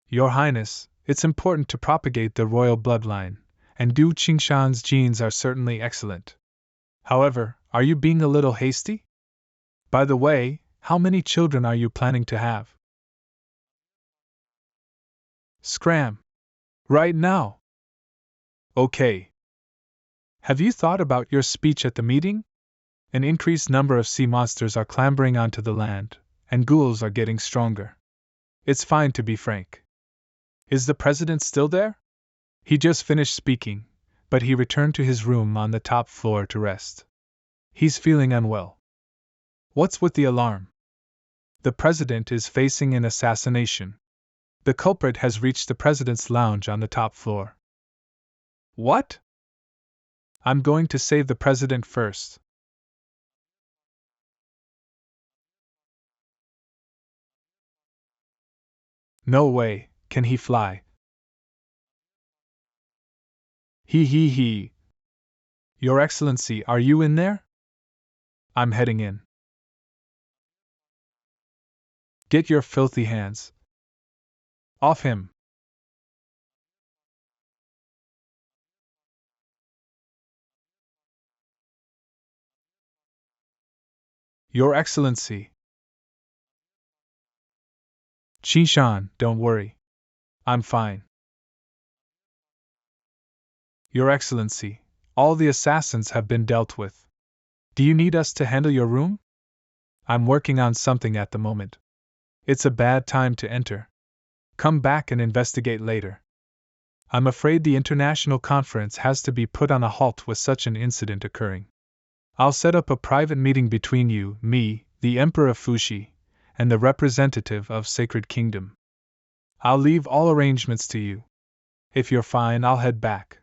Your Highness, it's important to propagate the royal bloodline, and Du Qingshan's genes are certainly excellent. However, are you being a little hasty? By the way, how many children are you planning to have? Scram! Right now! Okay. Have you thought about your speech at the meeting? An increased number of sea monsters are clambering onto the land, and ghouls are getting stronger. It's fine to be frank. Is the President still there? He just finished speaking, but he returned to his room on the top floor to rest. He's feeling unwell. What's with the alarm? The President is facing an assassination. The culprit has reached the President's lounge on the top floor. What? I'm going to save the president first. No way, can he fly? He. Your Excellency, are you in there? I'm heading in. Get your filthy hands off him. Your Excellency. Qishan, don't worry. I'm fine. Your Excellency, all the assassins have been dealt with. Do you need us to handle your room? I'm working on something at the moment. It's a bad time to enter. Come back and investigate later. I'm afraid the international conference has to be put on a halt with such an incident occurring. I'll set up a private meeting between you, me, the Emperor of Fuxi, and the representative of Sacred Kingdom. I'll leave all arrangements to you. If you're fine, I'll head back.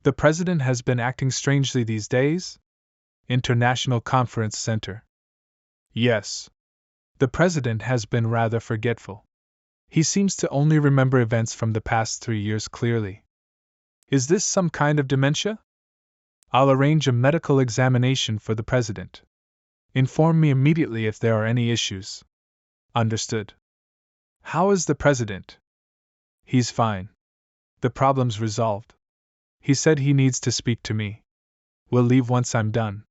The president has been acting strangely these days? International Conference Center. Yes. The president has been rather forgetful. He seems to only remember events from the past 3 years clearly. Is this some kind of dementia? I'll arrange a medical examination for the president. Inform me immediately if there are any issues. Understood. How is the president? He's fine. The problem's resolved. He said he needs to speak to me. We'll leave once I'm done.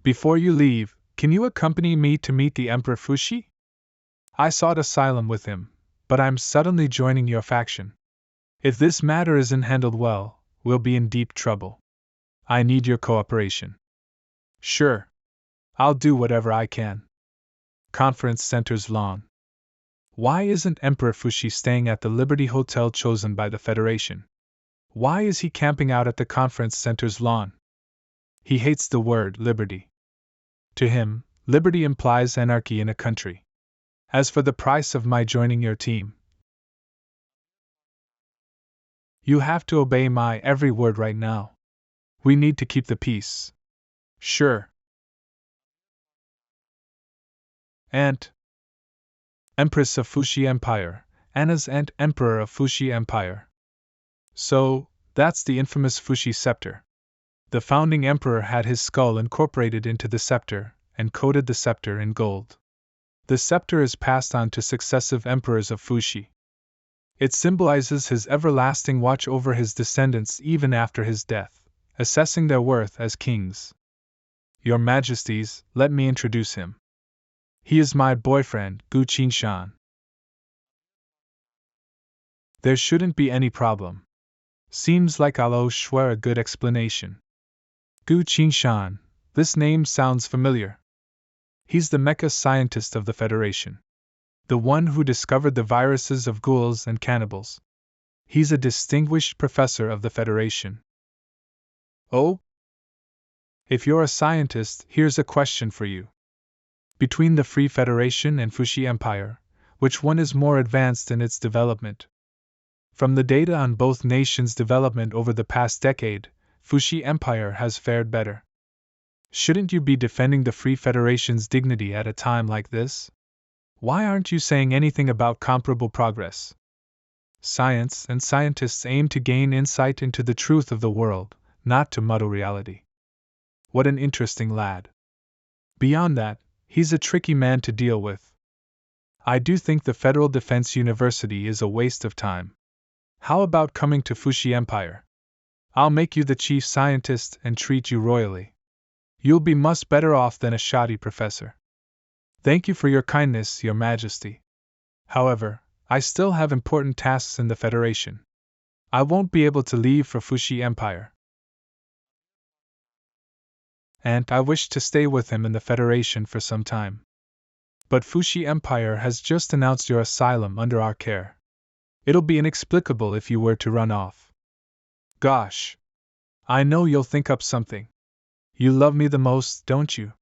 Before you leave, can you accompany me to meet the Emperor Fuxi? I sought asylum with him, but I'm suddenly joining your faction. If this matter isn't handled well, we'll be in deep trouble. I need your cooperation. Sure. I'll do whatever I can. Conference Center's lawn. Why isn't Emperor Fuxi staying at the Liberty Hotel chosen by the Federation? Why is he camping out at the Conference Center's lawn? He hates the word liberty. To him, liberty implies anarchy in a country. As for the price of my joining your team, you have to obey my every word right now. We need to keep the peace. Sure. Aunt. Empress of Fuxi Empire, Anna's aunt, Emperor of Fuxi Empire. So, that's the infamous Fuxi scepter. The founding emperor had his skull incorporated into the scepter, and coated the scepter in gold. The scepter is passed on to successive emperors of Fuxi. It symbolizes his everlasting watch over his descendants even after his death, assessing their worth as kings. Your Majesties, let me introduce him. He is my boyfriend, Gu Qingshan. There shouldn't be any problem. Seems like I'll owe Shuai a good explanation. Gu Qingshan, this name sounds familiar. He's the mecha scientist of the Federation. The one who discovered the viruses of ghouls and cannibals. He's a distinguished professor of the Federation. Oh? If you're a scientist, here's a question for you. Between the Free Federation and Fuxi Empire, which one is more advanced in its development? From the data on both nations' development over the past decade, Fuxi Empire has fared better. Shouldn't you be defending the Free Federation's dignity at a time like this? Why aren't you saying anything about comparable progress? Science and scientists aim to gain insight into the truth of the world, not to muddle reality. What an interesting lad. Beyond that, he's a tricky man to deal with. I do think the Federal Defense University is a waste of time. How about coming to Fuxi Empire? I'll make you the chief scientist and treat you royally. You'll be much better off than a shoddy professor. Thank you for your kindness, Your Majesty. However, I still have important tasks in the Federation. I won't be able to leave for Fuxi Empire. And I wish to stay with him in the Federation for some time. But Fuxi Empire has just announced your asylum under our care. It'll be inexplicable if you were to run off. Gosh. I know you'll think up something. You love me the most, don't you?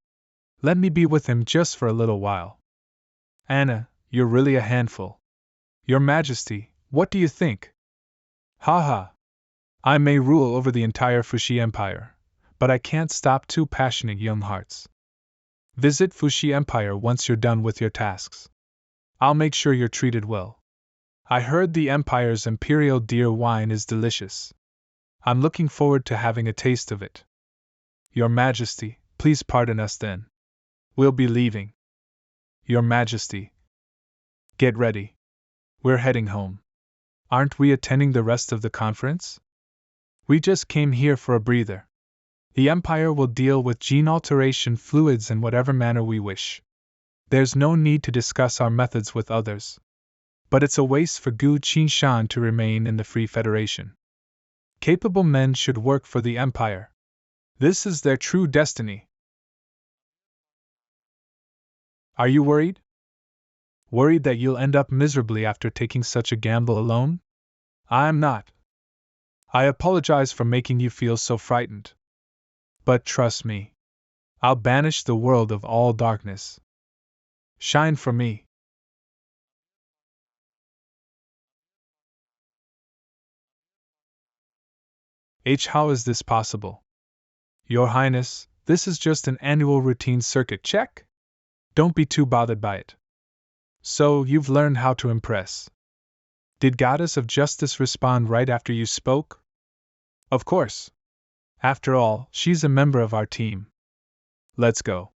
Let me be with him just for a little while. Anna, you're really a handful. Your Majesty, what do you think? Ha ha! I may rule over the entire Fushi Empire, but I can't stop two passionate young hearts. Visit Fushi Empire once you're done with your tasks. I'll make sure you're treated well. I heard the Empire's imperial deer wine is delicious. I'm looking forward to having a taste of it. Your Majesty, please pardon us then. We'll be leaving. Your Majesty. Get ready. We're heading home. Aren't we attending the rest of the conference? We just came here for a breather. The Empire will deal with gene alteration fluids in whatever manner we wish. There's no need to discuss our methods with others. But it's a waste for Gu Qinshan to remain in the Free Federation. Capable men should work for the Empire. This is their true destiny. Are you worried? Worried that you'll end up miserably after taking such a gamble alone? I'm not. I apologize for making you feel so frightened. But trust me. I'll banish the world of all darkness. Shine for me. How is this possible? Your Highness, this is just an annual routine circuit check. Don't be too bothered by it. So, you've learned how to impress. Did Goddess of Justice respond right after you spoke? Of course. After all, she's a member of our team. Let's go.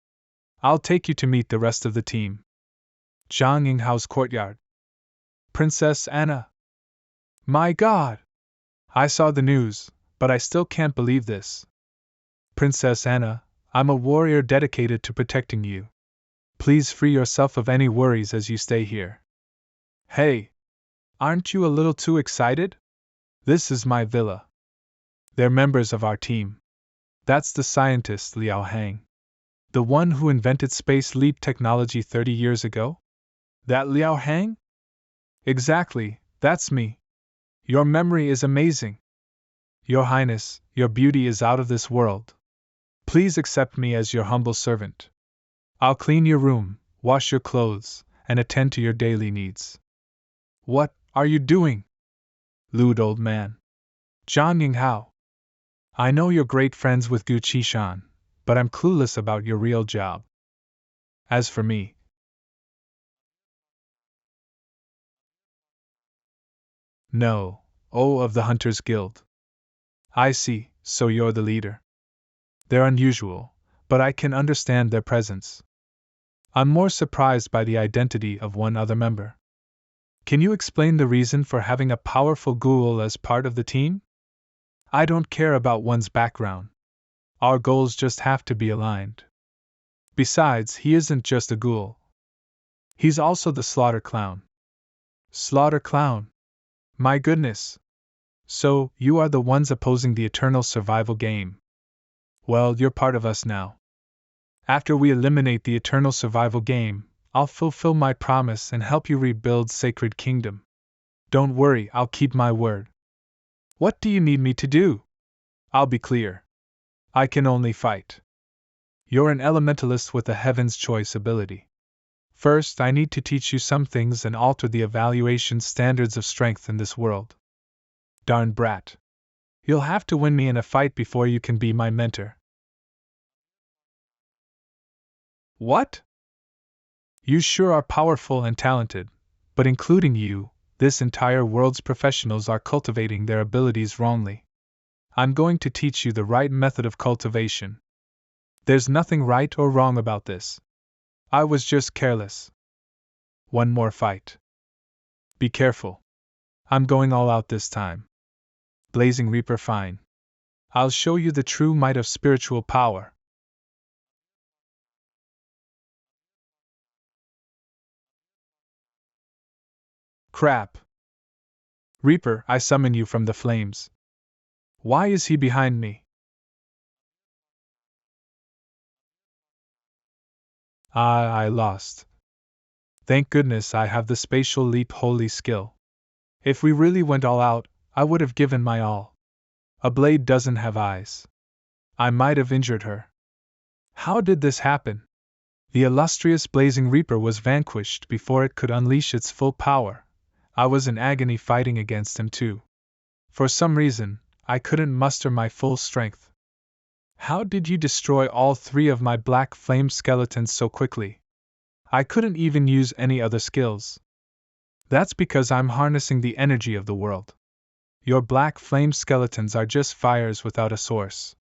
I'll take you to meet the rest of the team. Zhang Yinghao's courtyard. Princess Anna. My God! I saw the news, but I still can't believe this. Princess Anna, I'm a warrior dedicated to protecting you. Please free yourself of any worries as you stay here. Hey! Aren't you a little too excited? This is my villa. They're members of our team. That's the scientist Liao Hang. The one who invented space leap technology 30 years ago? That Liao Hang? Exactly, that's me. Your memory is amazing. Your Highness, your beauty is out of this world. Please accept me as your humble servant. I'll clean your room, wash your clothes, and attend to your daily needs. What are you doing? Lewd old man. Zhang Yinghao. I know you're great friends with Gu Qishan, but I'm clueless about your real job. As for me, no, of the Hunters Guild. I see, so you're the leader. They're unusual, but I can understand their presence. I'm more surprised by the identity of one other member. Can you explain the reason for having a powerful ghoul as part of the team? I don't care about one's background. Our goals just have to be aligned. Besides, he isn't just a ghoul. He's also the Slaughter Clown. Slaughter Clown? My goodness! So, you are the ones opposing the eternal survival game. Well, you're part of us now. After we eliminate the eternal survival game, I'll fulfill my promise and help you rebuild Sacred Kingdom. Don't worry, I'll keep my word. What do you need me to do? I'll be clear. I can only fight. You're an elementalist with a Heaven's Choice ability. First, I need to teach you some things and alter the evaluation standards of strength in this world. Darn brat. You'll have to win me in a fight before you can be my mentor. What? You sure are powerful and talented, but including you, this entire world's professionals are cultivating their abilities wrongly. I'm going to teach you the right method of cultivation. There's nothing right or wrong about this. I was just careless. One more fight. Be careful. I'm going all out this time. Blazing Reaper fine. I'll show you the true might of spiritual power. Crap. Reaper, I summon you from the flames. Why is he behind me? I lost. Thank goodness I have the spatial leap holy skill. If we really went all out, I would have given my all. A blade doesn't have eyes. I might have injured her. How did this happen? The illustrious Blazing Reaper was vanquished before it could unleash its full power. I was in agony fighting against him too. For some reason, I couldn't muster my full strength. How did you destroy all 3 of my black flame skeletons so quickly? I couldn't even use any other skills. That's because I'm harnessing the energy of the world. Your black flame skeletons are just fires without a source.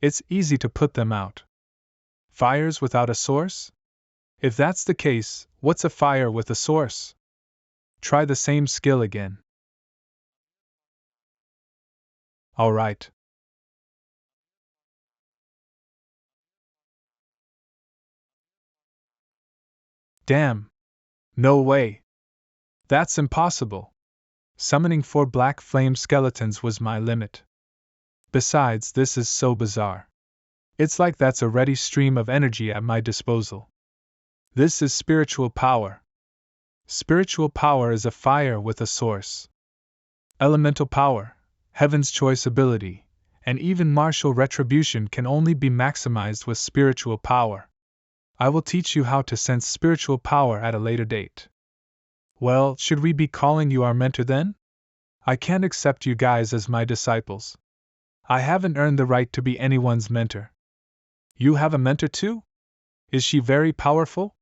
It's easy to put them out. Fires without a source? If that's the case, what's a fire with a source? Try the same skill again. Alright. Damn. No way. That's impossible. Summoning 4 black flame skeletons was my limit. Besides, this is so bizarre. It's like that's a ready stream of energy at my disposal. This is spiritual power. Spiritual power is a fire with a source. Elemental power, Heaven's Choice ability, and even martial retribution can only be maximized with spiritual power. I will teach you how to sense spiritual power at a later date. Well, should we be calling you our mentor then? I can't accept you guys as my disciples. I haven't earned the right to be anyone's mentor. You have a mentor too? Is she very powerful?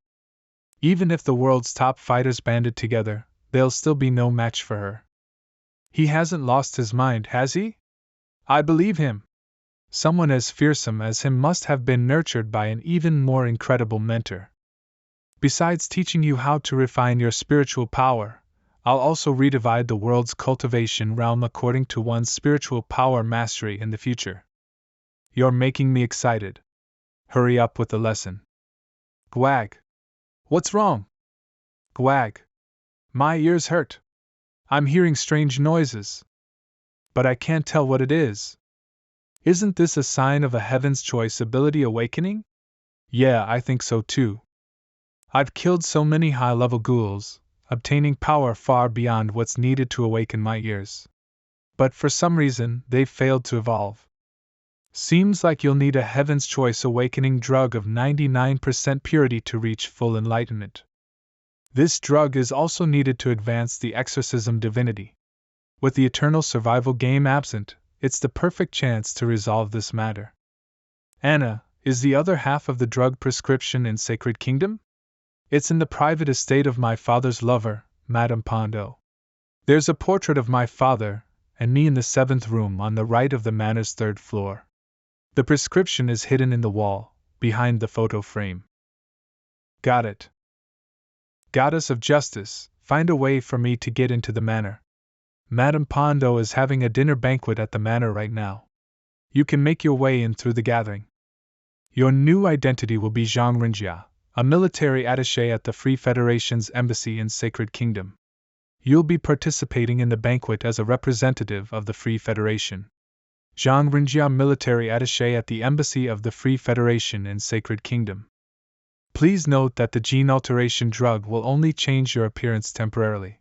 Even if the world's top fighters banded together, there'll still be no match for her. He hasn't lost his mind, has he? I believe him. Someone as fearsome as him must have been nurtured by an even more incredible mentor. Besides teaching you how to refine your spiritual power, I'll also redivide the world's cultivation realm according to one's spiritual power mastery in the future. You're making me excited. Hurry up with the lesson. Gwag. What's wrong? Gwag. My ears hurt. I'm hearing strange noises. But I can't tell what it is. Isn't this a sign of a Heaven's Choice ability awakening? Yeah, I think so too. I've killed so many high-level ghouls, obtaining power far beyond what's needed to awaken my ears. But for some reason, they've failed to evolve. Seems like you'll need a Heaven's Choice awakening drug of 99% purity to reach full enlightenment. This drug is also needed to advance the exorcism divinity. With the eternal survival game absent, it's the perfect chance to resolve this matter. Anna, is the other half of the drug prescription in Sacred Kingdom? It's in the private estate of my father's lover, Madame Pondo. There's a portrait of my father and me in the 7th room on the right of the manor's 3rd floor. The prescription is hidden in the wall, behind the photo frame. Got it. Goddess of Justice, find a way for me to get into the manor. Madame Pondo is having a dinner banquet at the manor right now. You can make your way in through the gathering. Your new identity will be Zhang Rinjia, a military attaché at the Free Federation's embassy in Sacred Kingdom. You'll be participating in the banquet as a representative of the Free Federation. Zhang Rinjia, military attaché at the embassy of the Free Federation in Sacred Kingdom. Please note that the gene alteration drug will only change your appearance temporarily.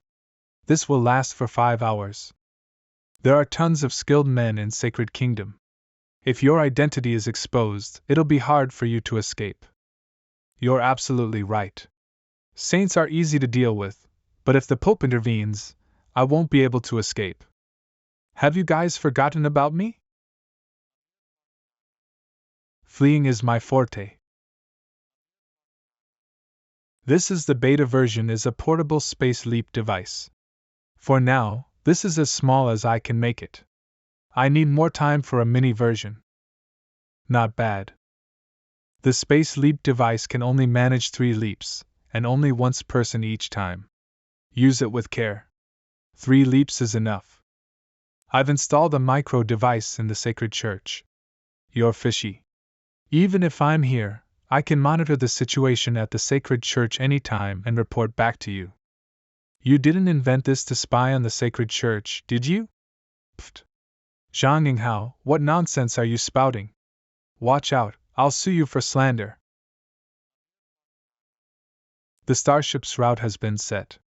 This will last for 5 hours. There are tons of skilled men in Sacred Kingdom. If your identity is exposed, it'll be hard for you to escape. You're absolutely right. Saints are easy to deal with, but if the Pope intervenes, I won't be able to escape. Have you guys forgotten about me? Fleeing is my forte. This is the beta version, is a portable space leap device. For now, this is as small as I can make it. I need more time for a mini version. Not bad. The space leap device can only manage 3 leaps, and only once person each time. Use it with care. 3 leaps is enough. I've installed a micro device in the sacred church. You're fishy. Even if I'm here, I can monitor the situation at the sacred church anytime and report back to you. You didn't invent this to spy on the sacred church, did you? Pfft. Zhang Yinghao, what nonsense are you spouting? Watch out, I'll sue you for slander. The starship's route has been set.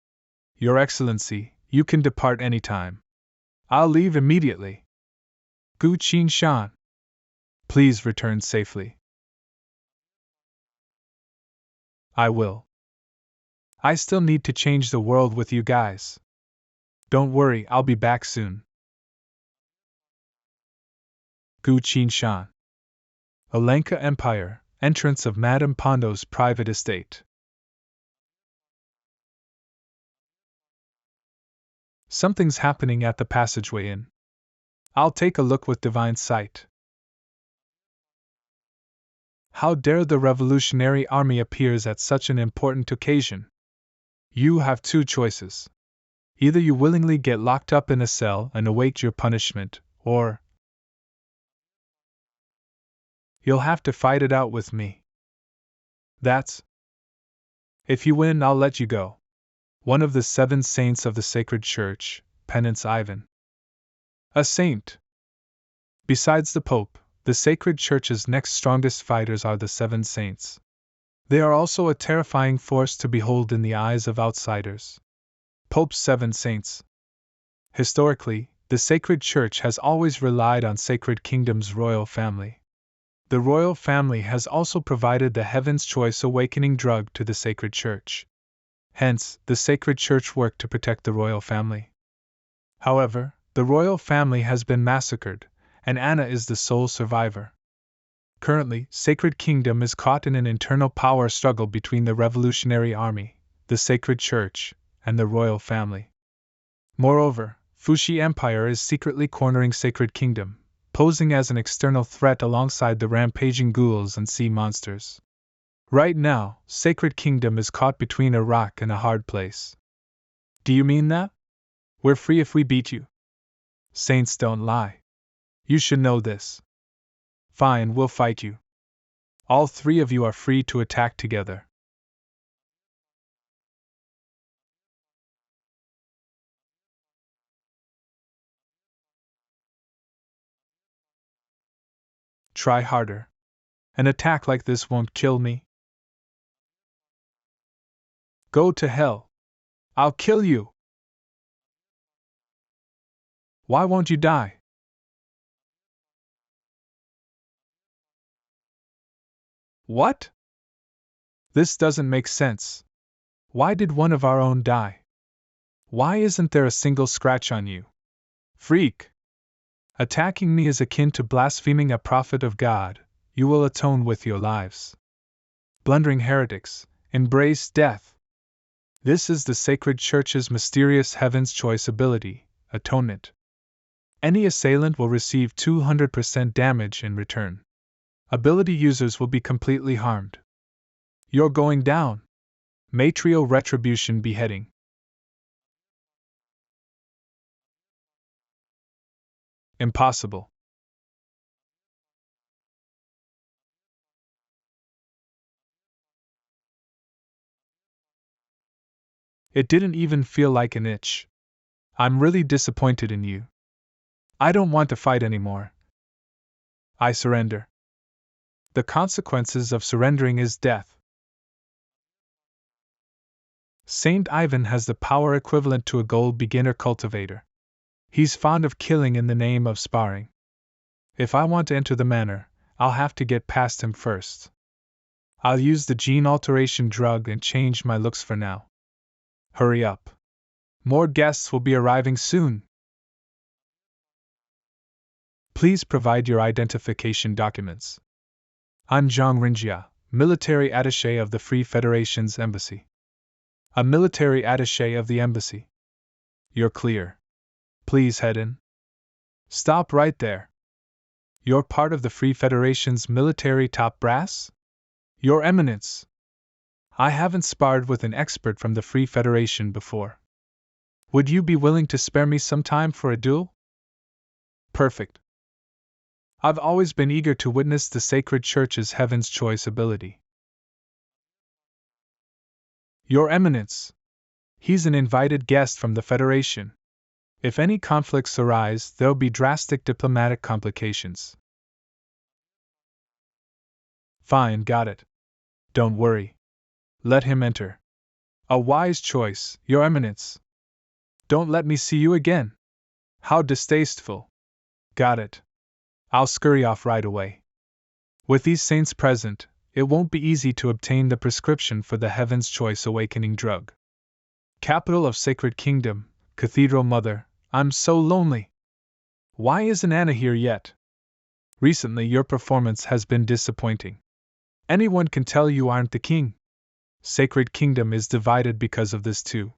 Your Excellency, you can depart anytime. I'll leave immediately. Gu Qin Shan. Please return safely. I will. I still need to change the world with you guys. Don't worry, I'll be back soon. Gu Qinshan. Alenka Empire, entrance of Madame Pondo's private estate. Something's happening at the passageway in. I'll take a look with divine sight. How dare the Revolutionary Army appears at such an important occasion? You have two choices. Either you willingly get locked up in a cell and await your punishment, or you'll have to fight it out with me. That's. If you win, I'll let you go. One of the 7 saints of the sacred church, Penance Ivan. A saint. Besides the Pope, the sacred church's next strongest fighters are the 7 saints. They are also a terrifying force to behold in the eyes of outsiders. Pope's 7 saints. Historically, the sacred church has always relied on Sacred Kingdom's royal family. The royal family has also provided the Heaven's Choice awakening drug to the sacred church. Hence, the sacred church worked to protect the royal family. However, the royal family has been massacred, and Anna is the sole survivor. Currently, Sacred Kingdom is caught in an internal power struggle between the Revolutionary Army, the sacred church, and the royal family. Moreover, Fuxi Empire is secretly cornering Sacred Kingdom, posing as an external threat alongside the rampaging ghouls and sea monsters. Right now, Sacred Kingdom is caught between a rock and a hard place. Do you mean that? We're free if we beat you. Saints don't lie. You should know this. Fine, we'll fight you. All 3 of you are free to attack together. Try harder. An attack like this won't kill me. Go to hell. I'll kill you. Why won't you die? What? This doesn't make sense. Why did one of our own die? Why isn't there a single scratch on you? Freak! Attacking me is akin to blaspheming a prophet of God. You will atone with your lives. Blundering heretics, embrace death. This is the sacred church's mysterious Heaven's Choice ability, atonement. Any assailant will receive 200% damage in return. Ability users will be completely harmed. You're going down. Matrio Retribution Beheading. Impossible. It didn't even feel like an itch. I'm really disappointed in you. I don't want to fight anymore. I surrender. The consequences of surrendering is death. Saint Ivan has the power equivalent to a gold beginner cultivator. He's fond of killing in the name of sparring. If I want to enter the manor, I'll have to get past him first. I'll use the gene alteration drug and change my looks for now. Hurry up. More guests will be arriving soon. Please provide your identification documents. I'm Zhang Rinjia, military attaché of the Free Federation's embassy. A military attaché of the embassy. You're clear. Please head in. Stop right there. You're part of the Free Federation's military top brass? Your Eminence. I haven't sparred with an expert from the Free Federation before. Would you be willing to spare me some time for a duel? Perfect. I've always been eager to witness the sacred church's Heaven's Choice ability. Your Eminence. He's an invited guest from the Federation. If any conflicts arise, there'll be drastic diplomatic complications. Fine, got it. Don't worry. Let him enter. A wise choice, Your Eminence. Don't let me see you again. How distasteful. Got it. I'll scurry off right away. With these saints present, it won't be easy to obtain the prescription for the Heaven's Choice awakening drug. Capital of Sacred Kingdom, Cathedral Mother, I'm so lonely. Why isn't Anna here yet? Recently, your performance has been disappointing. Anyone can tell you aren't the king. Sacred Kingdom is divided because of this too.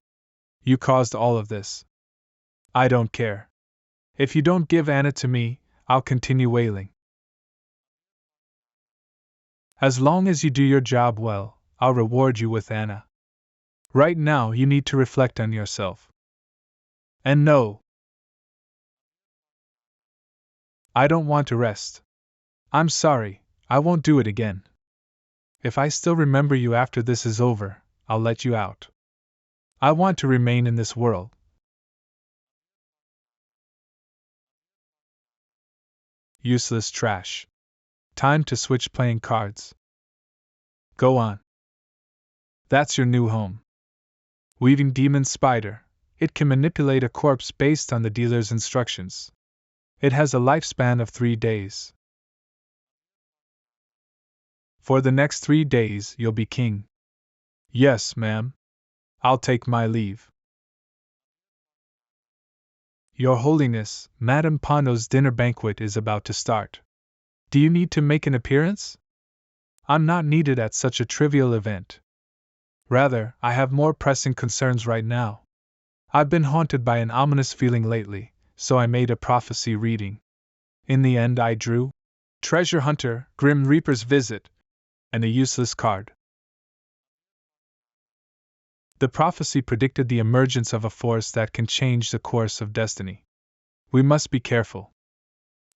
You caused all of this. I don't care. If you don't give Anna to me, I'll continue wailing. As long as you do your job well, I'll reward you with Anna. Right now, you need to reflect on yourself. And no, I don't want to rest. I'm sorry, I won't do it again. If I still remember you after this is over, I'll let you out. I want to remain in this world. Useless trash. Time to switch playing cards. Go on. That's your new home. Weaving Demon Spider. It can manipulate a corpse based on the dealer's instructions. It has a lifespan of 3 days. For the next 3 days, you'll be king. Yes, ma'am. I'll take my leave. Your Holiness, Madame Pano's dinner banquet is about to start. Do you need to make an appearance? I'm not needed at such a trivial event. Rather, I have more pressing concerns right now. I've been haunted by an ominous feeling lately, so I made a prophecy reading. In the end, I drew Treasure Hunter, Grim Reaper's Visit, and a useless card. The prophecy predicted the emergence of a force that can change the course of destiny. We must be careful.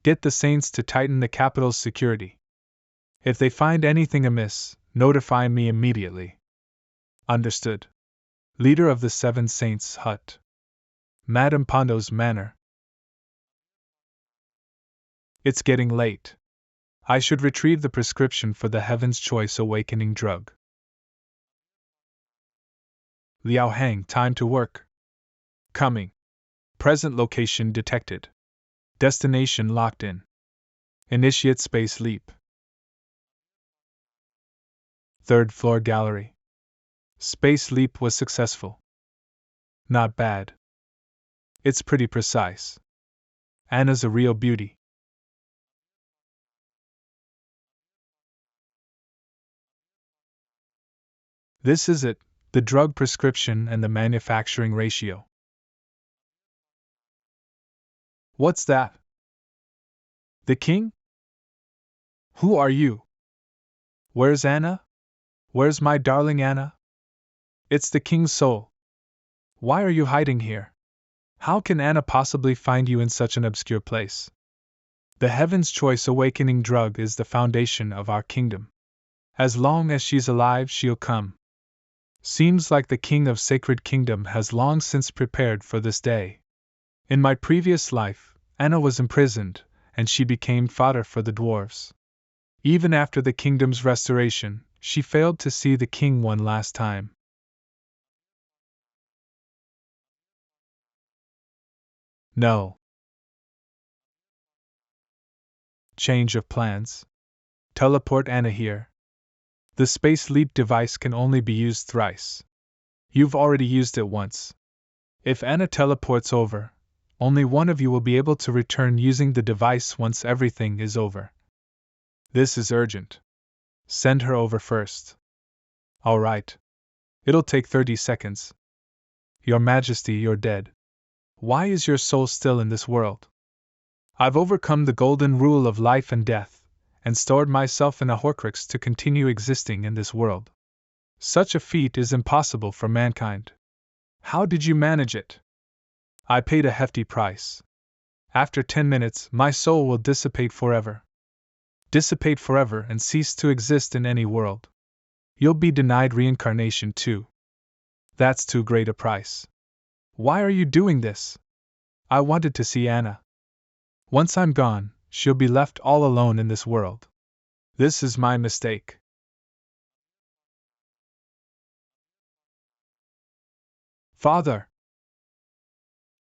Get the saints to tighten the capital's security. If they find anything amiss, notify me immediately. Understood. Leader of the Seven Saints Hut. Madame Pondo's Manor. It's getting late. I should retrieve the prescription for the Heaven's Choice Awakening drug. Liao Hang, time to work. Coming. Present location detected. Destination locked in. Initiate space leap. 3rd floor gallery. Space leap was successful. Not bad. It's pretty precise. Anna's a real beauty. This is it, the drug prescription and the manufacturing ratio. What's that? The king? Who are you? Where's Anna? Where's my darling Anna? It's the king's soul. Why are you hiding here? How can Anna possibly find you in such an obscure place? The Heaven's Choice Awakening drug is the foundation of our kingdom. As long as she's alive, she'll come. Seems like the king of Sacred Kingdom has long since prepared for this day. In my previous life, Anna was imprisoned, and she became fodder for the dwarves. Even after the kingdom's restoration, she failed to see the king one last time. No. Change of plans. Teleport Anna here. The space leap device can only be used thrice. You've already used it once. If Anna teleports over, only one of you will be able to return using the device once everything is over. This is urgent. Send her over first. All right. It'll take 30 seconds. Your Majesty, you're dead. Why is your soul still in this world? I've overcome the golden rule of life and death, and stored myself in a Horcrux to continue existing in this world. Such a feat is impossible for mankind. How did you manage it? I paid a hefty price. After 10 minutes, my soul will dissipate forever. Dissipate forever and cease to exist in any world. You'll be denied reincarnation too. That's too great a price. Why are you doing this? I wanted to see Anna. Once I'm gone, she'll be left all alone in this world. This is my mistake. Father!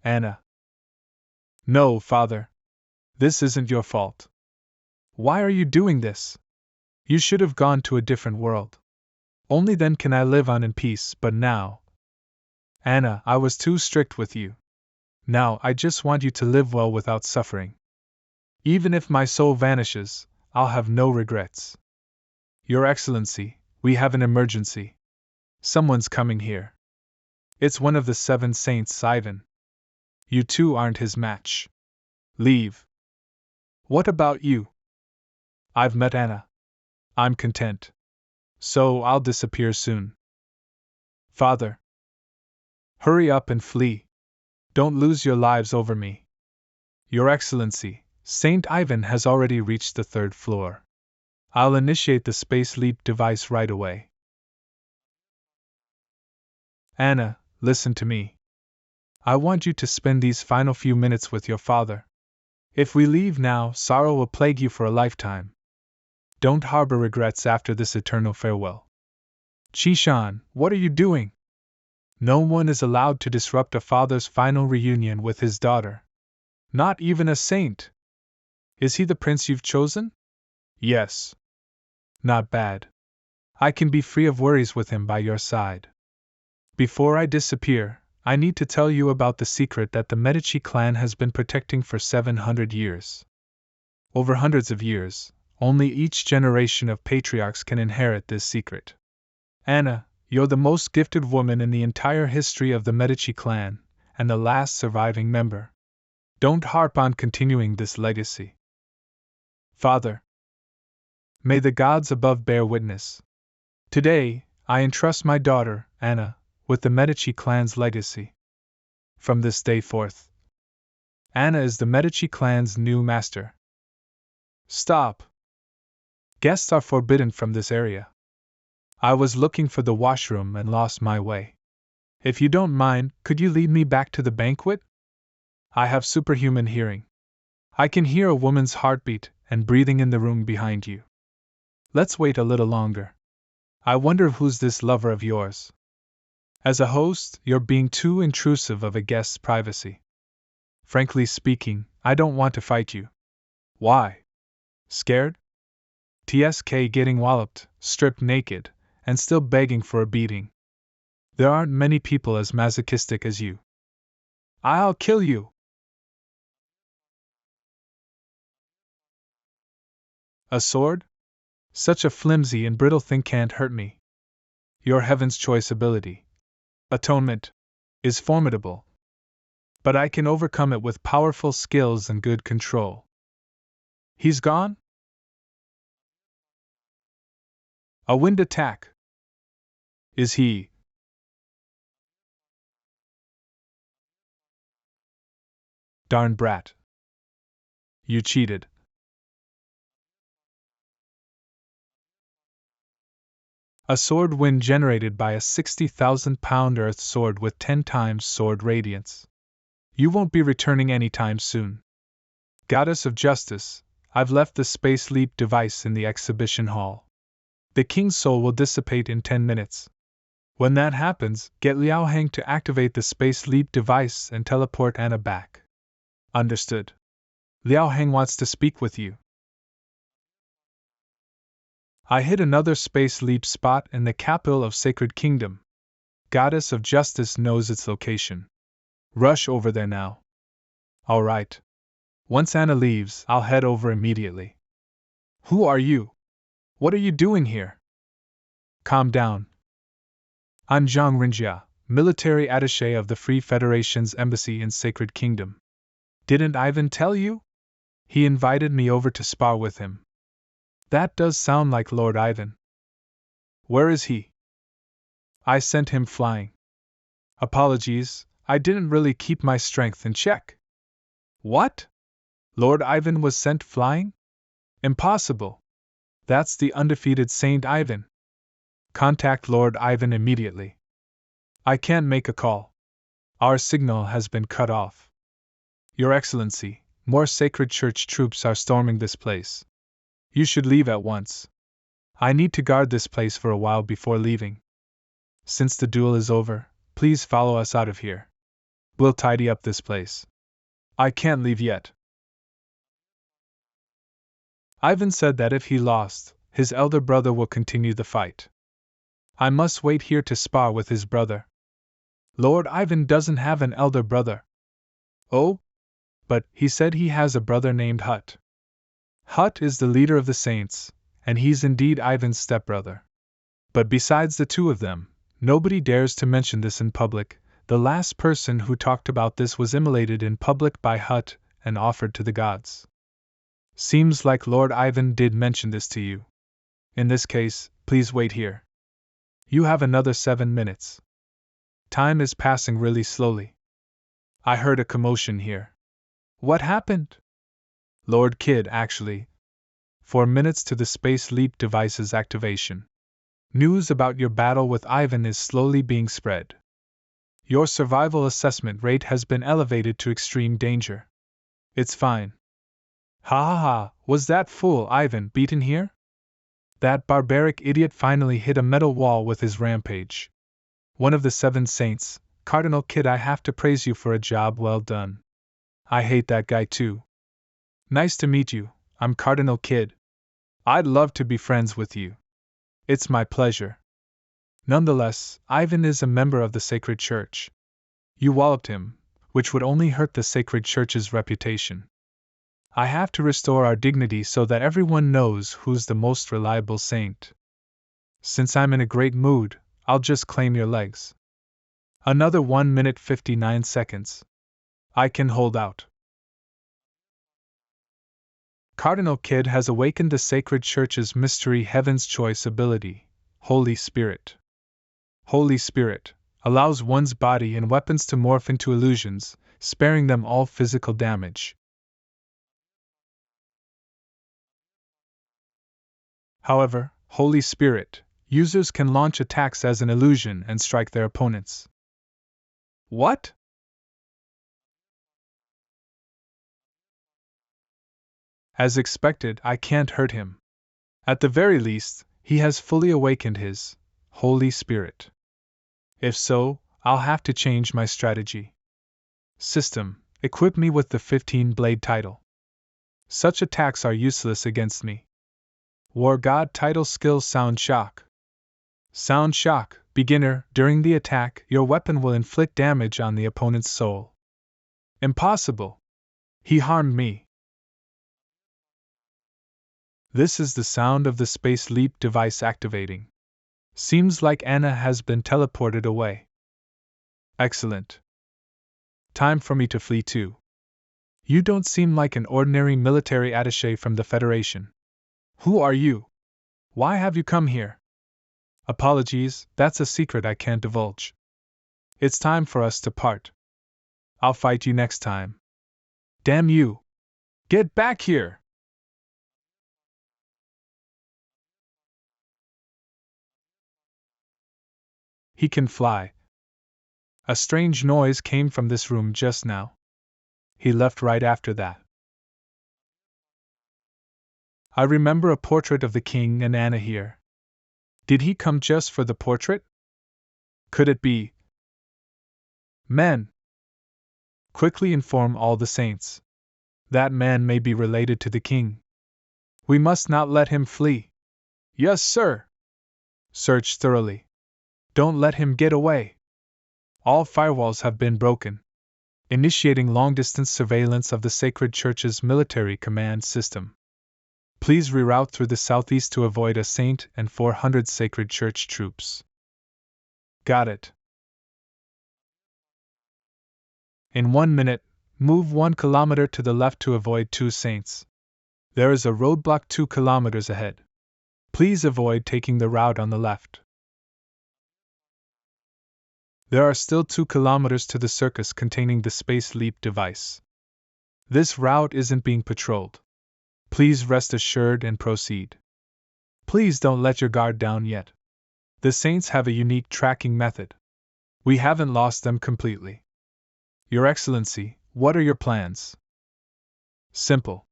Anna. No, Father. This isn't your fault. Why are you doing this? You should have gone to a different world. Only then can I live on in peace, but now. Anna, I was too strict with you. Now I just want you to live well without suffering. Even if my soul vanishes, I'll have no regrets. Your Excellency, we have an emergency. Someone's coming here. It's one of the 7 saints, Ivan. You two aren't his match. Leave. What about you? I've met Anna. I'm content. So I'll disappear soon. Father. Hurry up and flee. Don't lose your lives over me. Your Excellency, Saint Ivan has already reached the 3rd floor. I'll initiate the space leap device right away. Anna, listen to me. I want you to spend these final few minutes with your father. If we leave now, sorrow will plague you for a lifetime. Don't harbor regrets after this eternal farewell. Chishan, what are you doing? No one is allowed to disrupt a father's final reunion with his daughter. Not even a saint. Is he the prince you've chosen? Yes. Not bad. I can be free of worries with him by your side. Before I disappear, I need to tell you about the secret that the Medici clan has been protecting for 700 years. Over hundreds of years, only each generation of patriarchs can inherit this secret. Anna, you're the most gifted woman in the entire history of the Medici clan, and the last surviving member. Don't harp on continuing this legacy. Father. May the gods above bear witness. Today, I entrust my daughter, Anna, with the Medici clan's legacy. From this day forth, Anna is the Medici clan's new master. Stop. Guests are forbidden from this area. I was looking for the washroom and lost my way. If you don't mind, could you lead me back to the banquet? I have superhuman hearing. I can hear a woman's heartbeat and breathing in the room behind you. Let's wait a little longer. I wonder who's this lover of yours. As a host, you're being too intrusive of a guest's privacy. Frankly speaking, I don't want to fight you. Why? Scared? TSK getting walloped, stripped naked, and still begging for a beating. There aren't many people as masochistic as you. I'll kill you! A sword? Such a flimsy and brittle thing can't hurt me. Your Heaven's Choice ability, Atonement, is formidable. But I can overcome it with powerful skills and good control. He's gone? A wind attack. Is he? Darn brat. You cheated. A sword wind generated by a 60,000-pound earth sword with 10 times sword radiance. You won't be returning anytime soon. Goddess of Justice, I've left the space leap device in the exhibition hall. The king's soul will dissipate in 10 minutes. When that happens, get Liao Heng to activate the space leap device and teleport Anna back. Understood. Liao Heng wants to speak with you. I hit another space leap spot in the capital of Sacred Kingdom. Goddess of Justice knows its location. Rush over there now. All right. Once Anna leaves, I'll head over immediately. Who are you? What are you doing here? Calm down. I'm Zhang Rinjia, military attaché of the Free Federation's embassy in Sacred Kingdom. Didn't Ivan tell you? He invited me over to spar with him. That does sound like Lord Ivan. Where is he? I sent him flying. Apologies, I didn't really keep my strength in check. What? Lord Ivan was sent flying? Impossible. That's the undefeated Saint Ivan. Contact Lord Ivan immediately. I can't make a call. Our signal has been cut off. Your Excellency, more Sacred Church troops are storming this place. You should leave at once. I need to guard this place for a while before leaving. Since the duel is over, please follow us out of here. We'll tidy up this place. I can't leave yet. Ivan said that if he lost, his elder brother will continue the fight. I must wait here to spar with his brother. Lord Ivan doesn't have an elder brother. Oh? But he said he has a brother named Hut. Hut is the leader of the saints, and he's indeed Ivan's stepbrother. But besides the two of them, nobody dares to mention this in public. The last person who talked about this was immolated in public by Hut and offered to the gods. Seems like Lord Ivan did mention this to you. In this case, please wait here. You have another 7 minutes. Time is passing really slowly. I heard a commotion here. What happened? Lord Kid, actually. 4 minutes to the space leap device's activation. News about your battle with Ivan is slowly being spread. Your survival assessment rate has been elevated to extreme danger. It's fine. Ha ha ha, was that fool Ivan beaten here? That barbaric idiot finally hit a metal wall with his rampage. One of the 7 saints, Cardinal Kid, I have to praise you for a job well done. I hate that guy too. Nice to meet you, I'm Cardinal Kid. I'd love to be friends with you. It's my pleasure. Nonetheless, Ivan is a member of the Sacred Church. You walloped him, which would only hurt the Sacred Church's reputation. I have to restore our dignity so that everyone knows who's the most reliable saint. Since I'm in a great mood, I'll just claim your legs. Another 1 minute 59 seconds. I can hold out. Cardinal Kid has awakened the Sacred Church's mystery Heaven's Choice ability, Holy Spirit. Holy Spirit allows one's body and weapons to morph into illusions, sparing them all physical damage. However, Holy Spirit users can launch attacks as an illusion and strike their opponents. What? As expected, I can't hurt him. At the very least, he has fully awakened his Holy Spirit. If so, I'll have to change my strategy. System, equip me with the 15-blade title. Such attacks are useless against me. War God title skill Sound Shock. Sound Shock, beginner, during the attack, your weapon will inflict damage on the opponent's soul. Impossible. He harmed me. This is the sound of the Space Leap device activating. Seems like Anna has been teleported away. Excellent. Time for me to flee too. You don't seem like an ordinary military attaché from the Federation. Who are you? Why have you come here? Apologies, that's a secret I can't divulge. It's time for us to part. I'll fight you next time. Damn you! Get back here! He can fly. A strange noise came from this room just now. He left right after that. I remember a portrait of the king and Anna here. Did he come just for the portrait? Could it be? Men! Quickly inform all the saints. That man may be related to the king. We must not let him flee. Yes, sir. Search thoroughly. Don't let him get away. All firewalls have been broken. Initiating long-distance surveillance of the Sacred Church's military command system. Please reroute through the southeast to avoid a saint and 400 Sacred Church troops. Got it. In 1 minute, move 1 kilometer to the left to avoid 2 saints. There is a roadblock 2 kilometers ahead. Please avoid taking the route on the left. There are still 2 kilometers to the circus containing the Space Leap device. This route isn't being patrolled. Please rest assured and proceed. Please don't let your guard down yet. The saints have a unique tracking method. We haven't lost them completely. Your Excellency, what are your plans? Simple.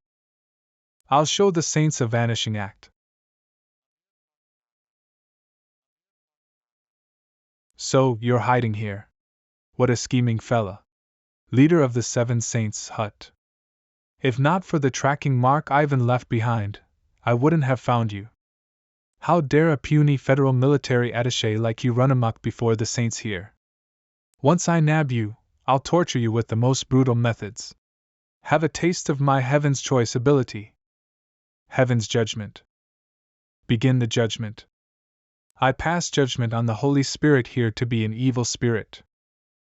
I'll show the saints a vanishing act. So, you're hiding here. What a scheming fella. Leader of the 7 Saints Hut. If not for the tracking mark Ivan left behind, I wouldn't have found you. How dare a puny federal military attaché like you run amok before the saints here? Once I nab you, I'll torture you with the most brutal methods. Have a taste of my Heaven's Choice ability. Heaven's judgment. Begin the judgment. I pass judgment on the Holy Spirit here to be an evil spirit.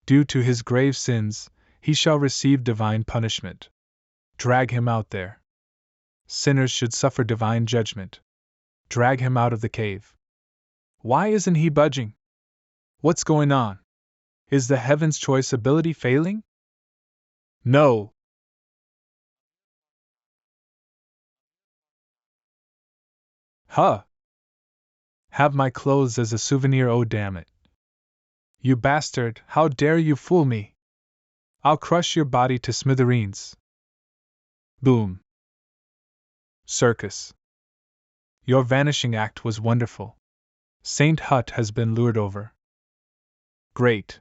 Due to his grave sins, he shall receive divine punishment. Drag him out there. Sinners should suffer divine judgment. Drag him out of the cave. Why isn't he budging? What's going on? Is the Heaven's Choice ability failing? No. Huh. Have my clothes as a souvenir, oh damn it. You bastard, how dare you fool me? I'll crush your body to smithereens. Boom. Circus. Your vanishing act was wonderful. Saint Hut has been lured over. Great.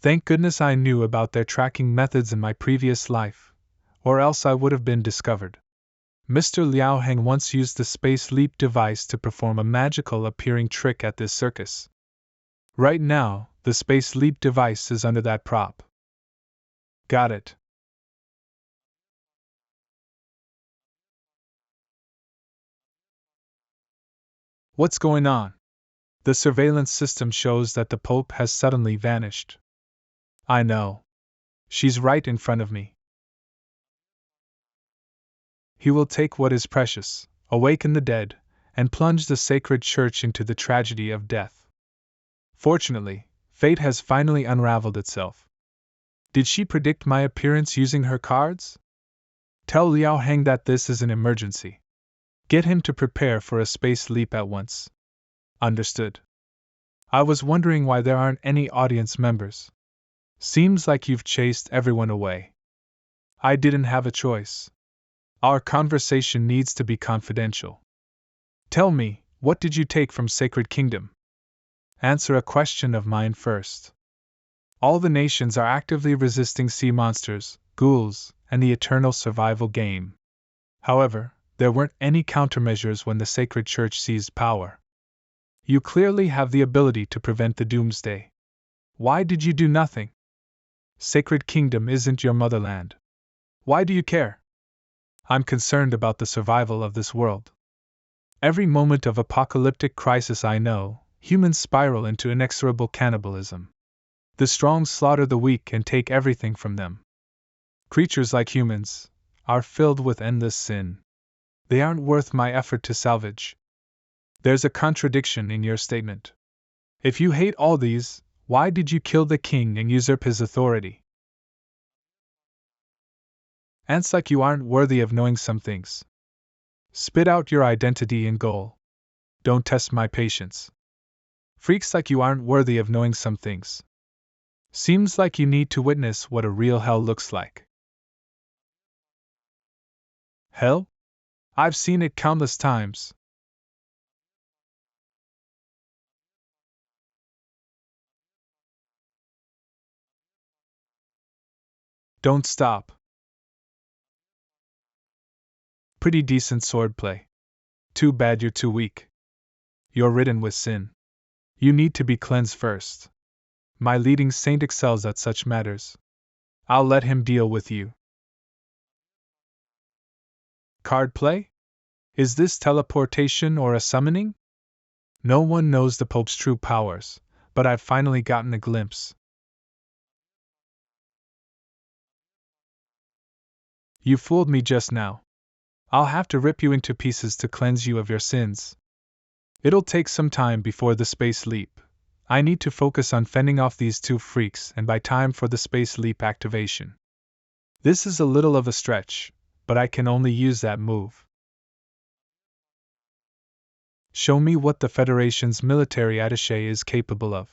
Thank goodness I knew about their tracking methods in my previous life, or else I would have been discovered. Mr. Liao Heng once used the space leap device to perform a magical appearing trick at this circus. Right now, the space leap device is under that prop. Got it. What's going on? The surveillance system shows that the Pope has suddenly vanished. I know. She's right in front of me. He will take what is precious, awaken the dead, and plunge the sacred church into the tragedy of death. Fortunately, fate has finally unraveled itself. Did she predict my appearance using her cards? Tell Liao Heng that this is an emergency. Get him to prepare for a space leap at once. Understood. I was wondering why there aren't any audience members. Seems like you've chased everyone away. I didn't have a choice. Our conversation needs to be confidential. Tell me, what did you take from Sacred Kingdom? Answer a question of mine first. All the nations are actively resisting sea monsters, ghouls, and the eternal survival game. However, there weren't any countermeasures when the Sacred Church seized power. You clearly have the ability to prevent the doomsday. Why did you do nothing? Sacred Kingdom isn't your motherland. Why do you care? I'm concerned about the survival of this world. Every moment of apocalyptic crisis I know, humans spiral into inexorable cannibalism. The strong slaughter the weak and take everything from them. Creatures like humans are filled with endless sin. They aren't worth my effort to salvage. There's a contradiction in your statement. If you hate all these, why did you kill the king and usurp his authority? Ants like you aren't worthy of knowing some things. Spit out your identity and goal. Don't test my patience. Freaks like you aren't worthy of knowing some things. Seems like you need to witness what a real hell looks like. Hell? I've seen it countless times. Don't stop. Pretty decent swordplay. Too bad you're too weak. You're ridden with sin. You need to be cleansed first. My leading saint excels at such matters. I'll let him deal with you. Card play? Is this teleportation or a summoning? No one knows the Pope's true powers, but I've finally gotten a glimpse. You fooled me just now. I'll have to rip you into pieces to cleanse you of your sins. It'll take some time before the space leap. I need to focus on fending off these two freaks and buy time for the space leap activation. This is a little of a stretch, but I can only use that move. Show me what the Federation's military attaché is capable of.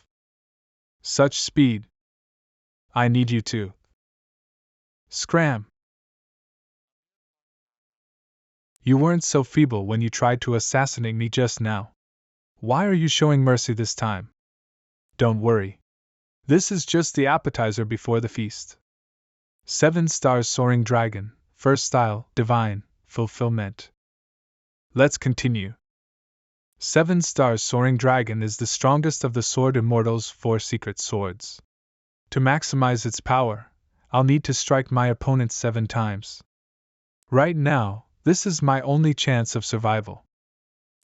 Such speed. I need you to. Scram! You weren't so feeble when you tried to assassinate me just now. Why are you showing mercy this time? Don't worry. This is just the appetizer before the feast. 7 stars soaring dragon, first style, divine, fulfillment. Let's continue. 7 stars soaring dragon is the strongest of the sword immortals' 4 secret swords. To maximize its power, I'll need to strike my opponent 7 times. Right now, This is my only chance of survival.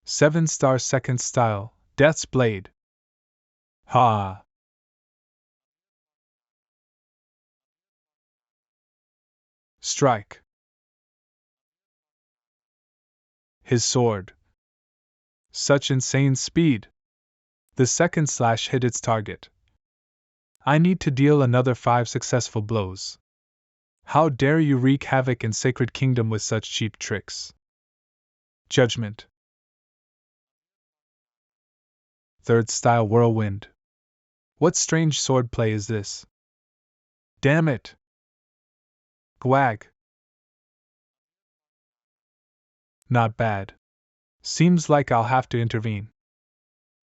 7-star second style, Death's Blade. Ha! Strike. His sword. Such insane speed. The second slash hit its target. I need to deal another 5 successful blows. How dare you wreak havoc in Sacred Kingdom with such cheap tricks? Judgment. Third style Whirlwind. What strange swordplay is this? Damn it! Gwag. Not bad. Seems like I'll have to intervene.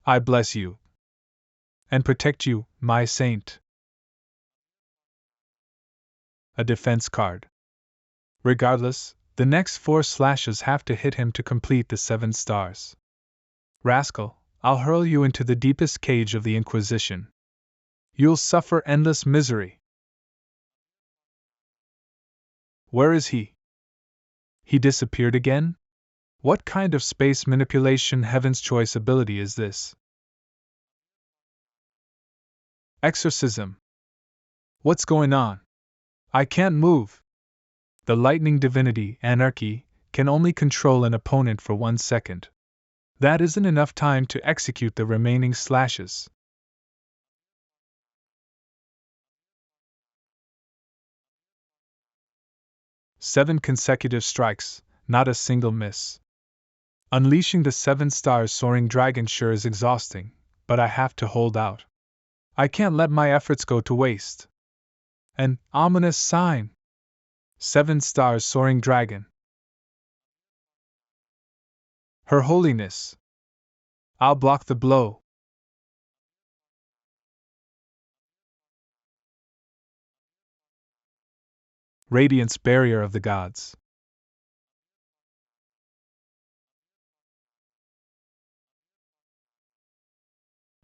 I bless you. And protect you, my saint. A defense card. Regardless, the next 4 slashes have to hit him to complete the 7 stars. Rascal, I'll hurl you into the deepest cage of the Inquisition. You'll suffer endless misery. Where is he? He disappeared again? What kind of space manipulation Heaven's Choice ability is this? Exorcism. What's going on? I can't move. The lightning divinity, Anarchy, can only control an opponent for 1 second. That isn't enough time to execute the remaining slashes. Seven consecutive strikes, not a single miss. Unleashing the 7 stars soaring dragon sure is exhausting, but I have to hold out. I can't let my efforts go to waste. An ominous sign. 7 stars soaring dragon. Her Holiness. I'll block the blow. Radiance barrier of the gods.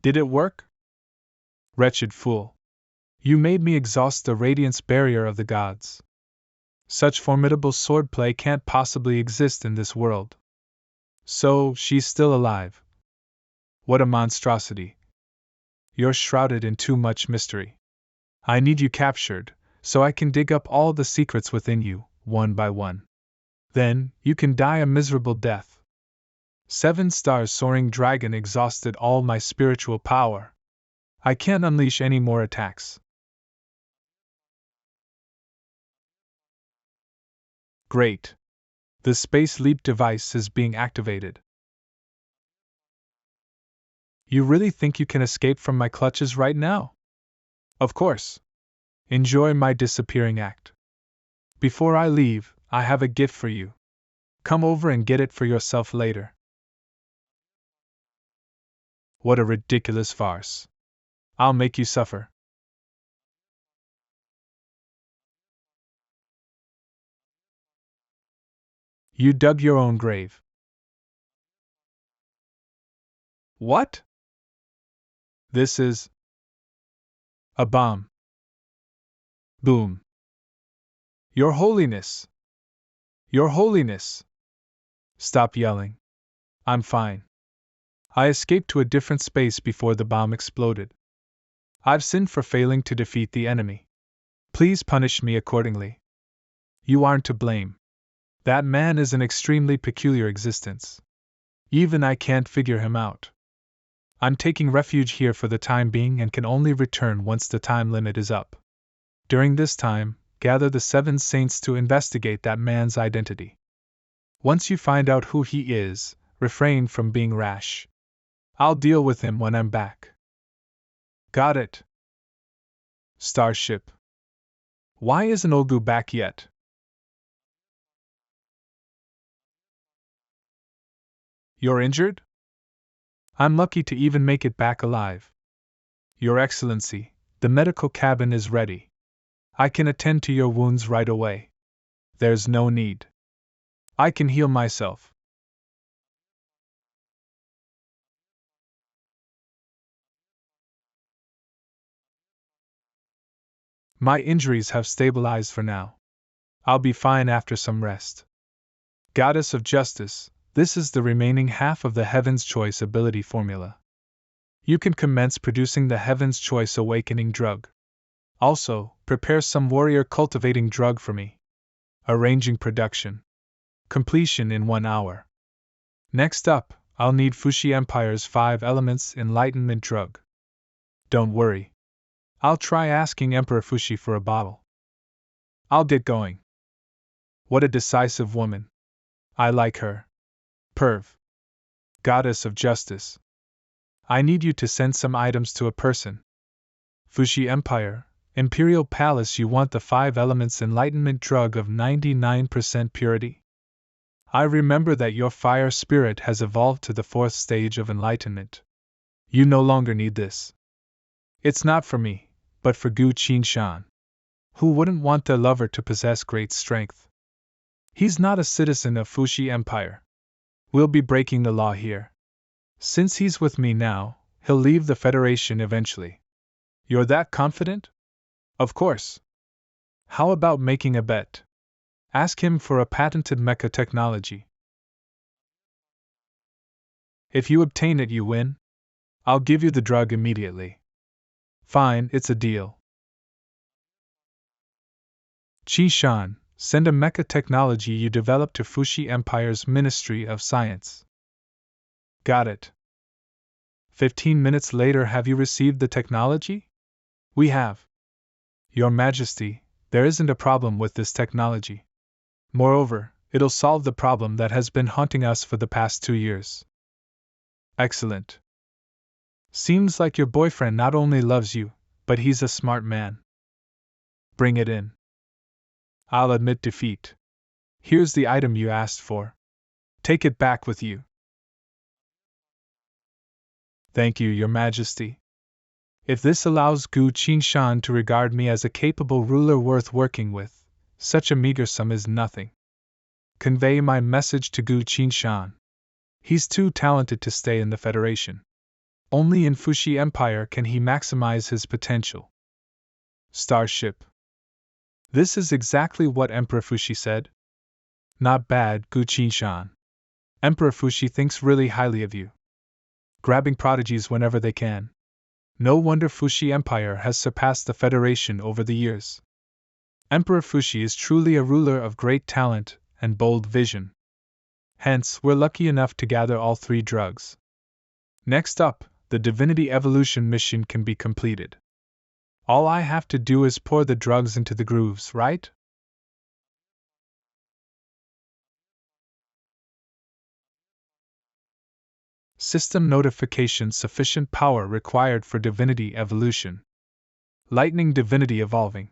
Did it work? Wretched fool. You made me exhaust the radiance barrier of the gods. Such formidable swordplay can't possibly exist in this world. So, she's still alive. What a monstrosity. You're shrouded in too much mystery. I need you captured, so I can dig up all the secrets within you, one by one. Then, you can die a miserable death. 7 stars soaring dragon exhausted all my spiritual power. I can't unleash any more attacks. Great. The space leap device is being activated. You really think you can escape from my clutches right now? Of course. Enjoy my disappearing act. Before I leave, I have a gift for you. Come over and get it for yourself later. What a ridiculous farce. I'll make you suffer. You dug your own grave. What? This is a bomb. Boom. Your Holiness! Your Holiness! Stop yelling. I'm fine. I escaped to a different space before the bomb exploded. I've sinned for failing to defeat the enemy. Please punish me accordingly. You aren't to blame. That man is an extremely peculiar existence. Even I can't figure him out. I'm taking refuge here for the time being and can only return once the time limit is up. During this time, gather the 7 saints to investigate that man's identity. Once you find out who he is, refrain from being rash. I'll deal with him when I'm back. Got it. Starship. Why isn't Olgu back yet? You're injured? I'm lucky to even make it back alive. Your Excellency, the medical cabin is ready. I can attend to your wounds right away. There's no need. I can heal myself. My injuries have stabilized for now. I'll be fine after some rest. Goddess of Justice, this is the remaining half of the Heaven's Choice ability formula. You can commence producing the Heaven's Choice Awakening drug. Also, prepare some warrior cultivating drug for me. Arranging production. Completion in 1 hour. Next up, I'll need Fushi Empire's 5 elements enlightenment drug. Don't worry. I'll try asking Emperor Fushi for a bottle. I'll get going. What a decisive woman. I like her. Perv. Goddess of Justice. I need you to send some items to a person. Fushi Empire, Imperial Palace. You want the 5 elements enlightenment drug of 99% purity? I remember that your fire spirit has evolved to the 4th stage of enlightenment. You no longer need this. It's not for me, but for Gu Qingshan. Who wouldn't want their lover to possess great strength? He's not a citizen of Fushi Empire. We'll be breaking the law here. Since he's with me now, he'll leave the Federation eventually. You're that confident? Of course. How about making a bet? Ask him for a patented mecha technology. If you obtain it, you win. I'll give you the drug immediately. Fine, it's a deal. Qi Shan, send a mecha technology you developed to Fushi Empire's Ministry of Science. Got it. 15 minutes later, have you received the technology? We have. Your Majesty, there isn't a problem with this technology. Moreover, it'll solve the problem that has been haunting us for the past 2 years. Excellent. Seems like your boyfriend not only loves you, but he's a smart man. Bring it in. I'll admit defeat. Here's the item you asked for. Take it back with you. Thank you, Your Majesty. If this allows Gu Qingshan to regard me as a capable ruler worth working with, such a meager sum is nothing. Convey my message to Gu Qingshan. He's too talented to stay in the Federation. Only in Fushi Empire can he maximize his potential. Starship. This is exactly what Emperor Fushi said. Not bad, Gu Qingshan. Emperor Fushi thinks really highly of you. Grabbing prodigies whenever they can. No wonder Fushi Empire has surpassed the Federation over the years. Emperor Fushi is truly a ruler of great talent and bold vision. Hence, we're lucky enough to gather all 3 drugs. Next up, the Divinity Evolution mission can be completed. All I have to do is pour the drugs into the grooves, right? System notification: sufficient power required for Divinity Evolution. Lightning Divinity Evolving.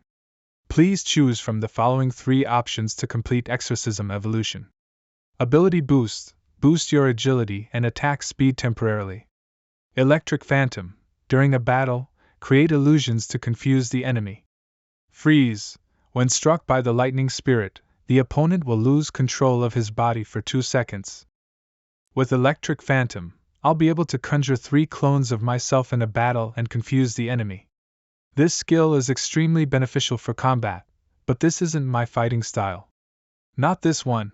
Please choose from the following 3 options to complete Exorcism Evolution. Ability Boost: boost your agility and attack speed temporarily. Electric Phantom: during a battle, create illusions to confuse the enemy. Freeze: when struck by the lightning spirit, the opponent will lose control of his body for 2 seconds. With Electric Phantom, I'll be able to conjure 3 clones of myself in a battle and confuse the enemy. This skill is extremely beneficial for combat, but this isn't my fighting style. Not this one.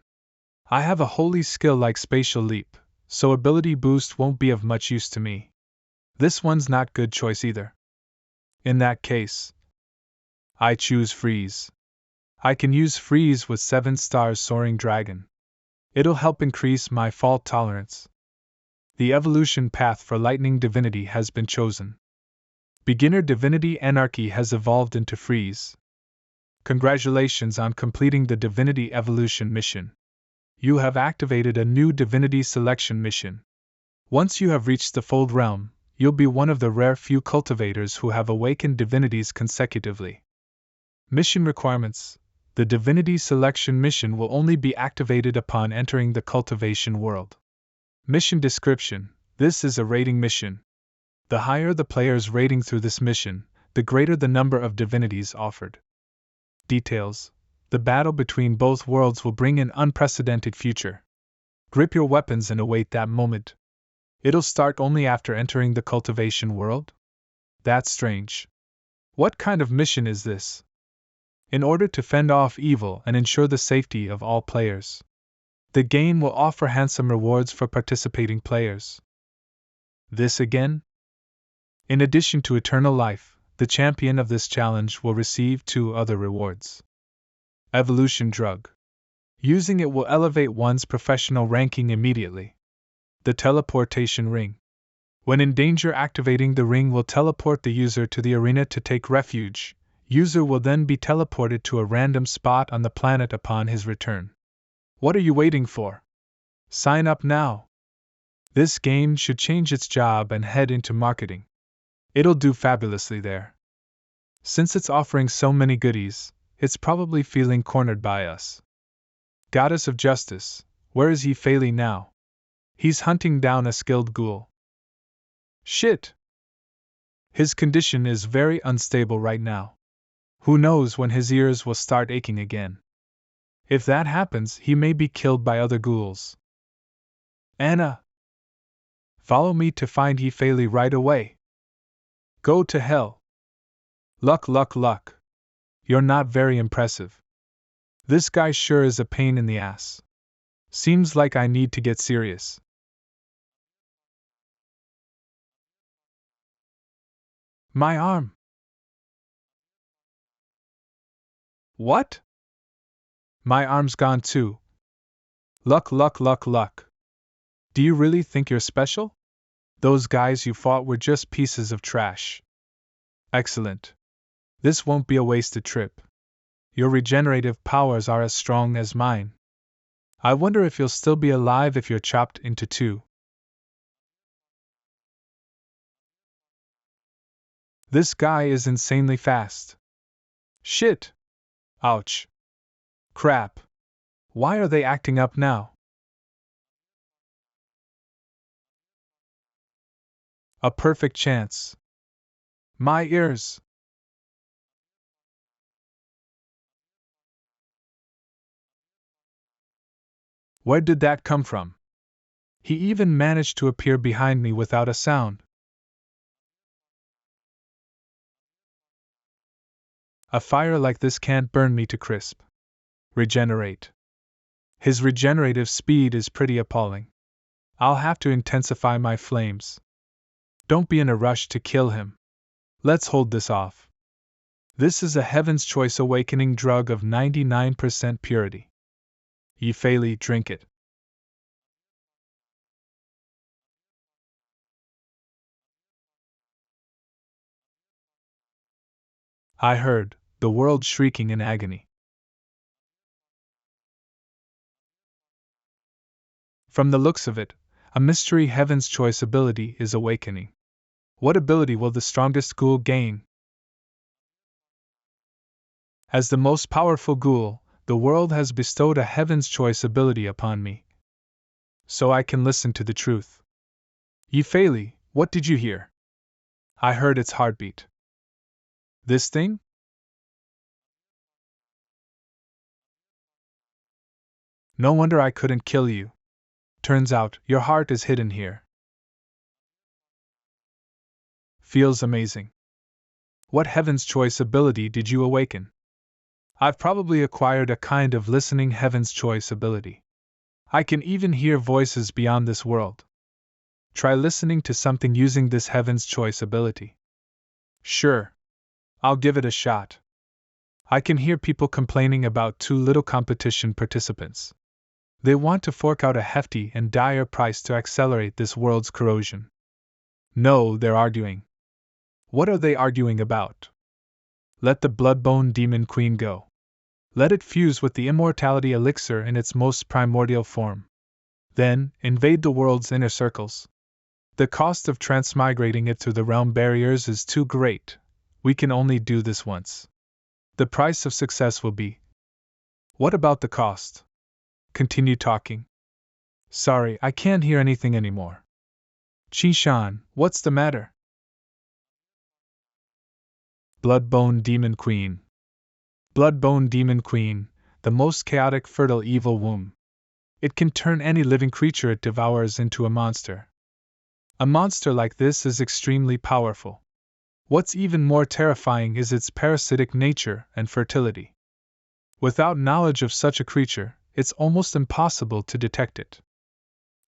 I have a holy skill like Spatial Leap, so ability boost won't be of much use to me. This one's not good choice either. In that case, I choose Freeze. I can use Freeze with 7 stars Soaring Dragon. It'll help increase my fault tolerance. The evolution path for Lightning Divinity has been chosen. Beginner Divinity Anarchy has evolved into Freeze. Congratulations on completing the Divinity Evolution mission. You have activated a new Divinity Selection mission. Once you have reached the Fold Realm, you'll be one of the rare few cultivators who have awakened divinities consecutively. Mission requirements: the Divinity Selection mission will only be activated upon entering the cultivation world. Mission description: this is a rating mission. The higher the player's rating through this mission, the greater the number of divinities offered. Details: the battle between both worlds will bring an unprecedented future. Grip your weapons and await that moment. It'll start only after entering the cultivation world? That's strange. What kind of mission is this? In order to fend off evil and ensure the safety of all players. The game will offer handsome rewards for participating players. This again? In addition to eternal life, the champion of this challenge will receive 2 other rewards. Evolution drug. Using it will elevate one's professional ranking immediately. The teleportation ring. When in danger, activating the ring will teleport the user to the arena to take refuge. User will then be teleported to a random spot on the planet upon his return. What are you waiting for? Sign up now. This game should change its job and head into marketing. It'll do fabulously there. Since it's offering so many goodies, it's probably feeling cornered by us. Goddess of Justice, where is Yifeli now? He's hunting down a skilled ghoul. Shit! His condition is very unstable right now. Who knows when his ears will start aching again. If that happens, he may be killed by other ghouls. Anna! Follow me to find Yifeli right away. Go to hell. Luck. You're not very impressive. This guy sure is a pain in the ass. Seems like I need to get serious. My arm. What? My arm's gone too. Luck. Do you really think you're special? Those guys you fought were just pieces of trash. Excellent. This won't be a wasted trip. Your regenerative powers are as strong as mine. I wonder if you'll still be alive if you're chopped into 2. This guy is insanely fast. Shit! Ouch. Crap. Why are they acting up now? A perfect chance. My ears. Where did that come from? He even managed to appear behind me without a sound. A fire like this can't burn me to crisp. Regenerate. His regenerative speed is pretty appalling. I'll have to intensify my flames. Don't be in a rush to kill him. Let's hold this off. This is a Heaven's Choice awakening drug of 99% purity. Yifeli, drink it. I heard the world shrieking in agony. From the looks of it, a mystery Heaven's Choice ability is awakening. What ability will the strongest ghoul gain? As the most powerful ghoul, the world has bestowed a Heaven's Choice ability upon me. So I can listen to the truth. Yifeli, what did you hear? I heard its heartbeat. This thing? No wonder I couldn't kill you. Turns out, your heart is hidden here. Feels amazing. What Heaven's Choice ability did you awaken? I've probably acquired a kind of listening Heaven's Choice ability. I can even hear voices beyond this world. Try listening to something using this Heaven's Choice ability. Sure. I'll give it a shot. I can hear people complaining about too little competition participants. They want to fork out a hefty and dire price to accelerate this world's corrosion. No, they're arguing. What are they arguing about? Let the Bloodbone Demon Queen go. Let it fuse with the immortality elixir in its most primordial form. Then, invade the world's inner circles. The cost of transmigrating it through the realm barriers is too great. We can only do this once. The price of success will be. What about the cost? Continue talking. Sorry, I can't hear anything anymore. Chi-shan, what's the matter? Bloodbone Demon Queen. Bloodbone Demon Queen, the most chaotic fertile evil womb. It can turn any living creature it devours into a monster. A monster like this is extremely powerful. What's even more terrifying is its parasitic nature and fertility. Without knowledge of such a creature, it's almost impossible to detect it.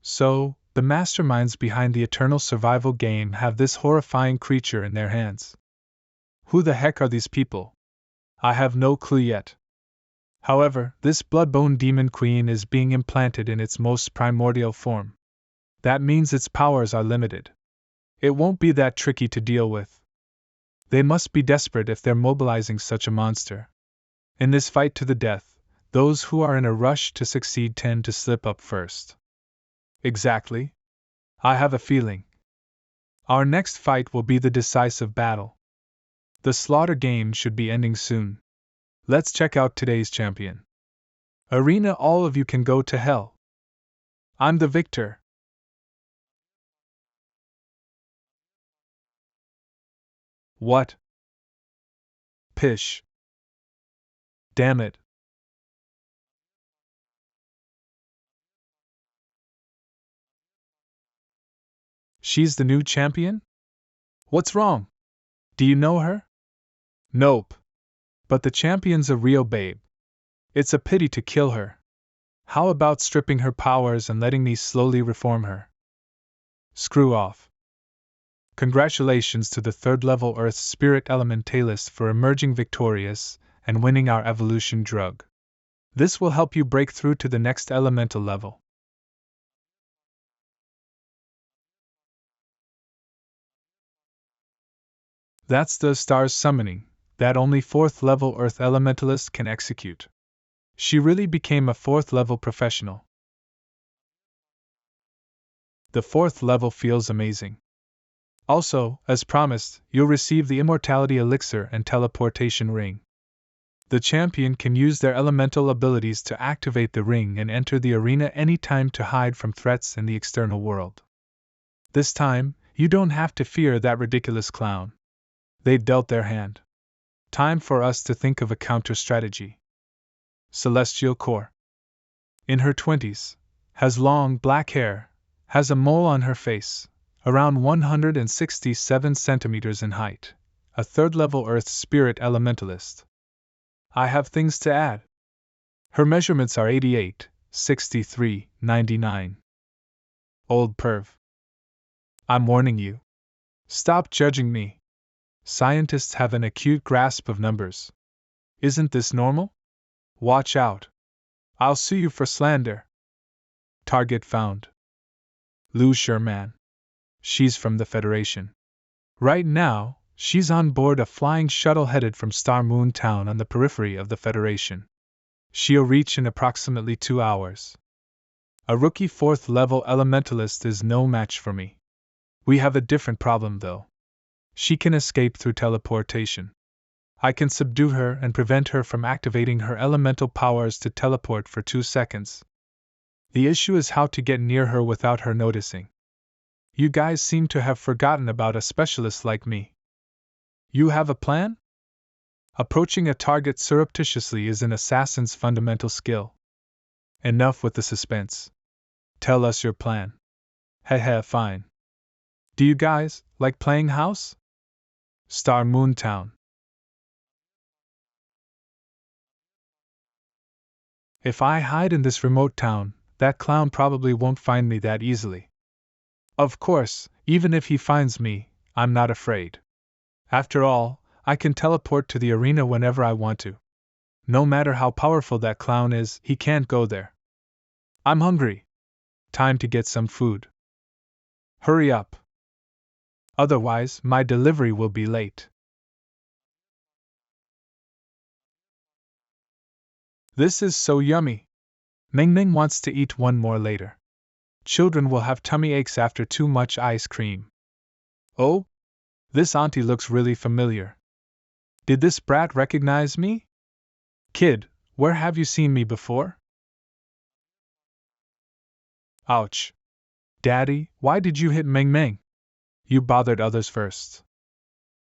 So, the masterminds behind the eternal survival game have this horrifying creature in their hands. Who the heck are these people? I have no clue yet. However, this blood-bone demon queen is being implanted in its most primordial form. That means its powers are limited. It won't be that tricky to deal with. They must be desperate if they're mobilizing such a monster. In this fight to the death, those who are in a rush to succeed tend to slip up first. Exactly. I have a feeling. Our next fight will be the decisive battle. The slaughter game should be ending soon. Let's check out today's champion. Arena, all of you can go to hell. I'm the victor. What? Pish. Damn it. She's the new champion? What's wrong? Do you know her? Nope. But the champion's a real babe. It's a pity to kill her. How about stripping her powers and letting me slowly reform her? Screw off. Congratulations to the third-level Earth Spirit Elementalist for emerging victorious and winning our evolution drug. This will help you break through to the next elemental level. That's the star's summoning, that only 4th level Earth Elementalist can execute. She really became a 4th level professional. The 4th level feels amazing. Also, as promised, you'll receive the Immortality Elixir and Teleportation Ring. The champion can use their elemental abilities to activate the ring and enter the arena anytime to hide from threats in the external world. This time, you don't have to fear that ridiculous clown. They dealt their hand. Time for us to think of a counter-strategy. Celestial Core. In her 20s, has long black hair, has a mole on her face, around 167 centimeters in height, a third-level Earth Spirit Elementalist. I have things to add. Her measurements are 88, 63, 99. Old perv. I'm warning you. Stop judging me. Scientists have an acute grasp of numbers. Isn't this normal? Watch out. I'll sue you for slander. Target found. Lou Sherman. She's from the Federation. Right now, she's on board a flying shuttle headed from Star Moon Town on the periphery of the Federation. She'll reach in approximately 2 hours. A rookie 4th level elementalist is no match for me. We have a different problem though. She can escape through teleportation. I can subdue her and prevent her from activating her elemental powers to teleport for 2 seconds. The issue is how to get near her without her noticing. You guys seem to have forgotten about a specialist like me. You have a plan? Approaching a target surreptitiously is an assassin's fundamental skill. Enough with the suspense. Tell us your plan. Heh, fine. Do you guys like playing house? Star Moon Town. If I hide in this remote town, that clown probably won't find me that easily. Of course, even if he finds me, I'm not afraid. After all, I can teleport to the arena whenever I want to. No matter how powerful that clown is, he can't go there. I'm hungry. Time to get some food. Hurry up. Otherwise, my delivery will be late. This is so yummy. Ming Ming wants to eat one more later. Children will have tummy aches after too much ice cream. Oh? This auntie looks really familiar. Did this brat recognize me? Kid, where have you seen me before? Ouch. Daddy, why did you hit Ming Ming? You bothered others first.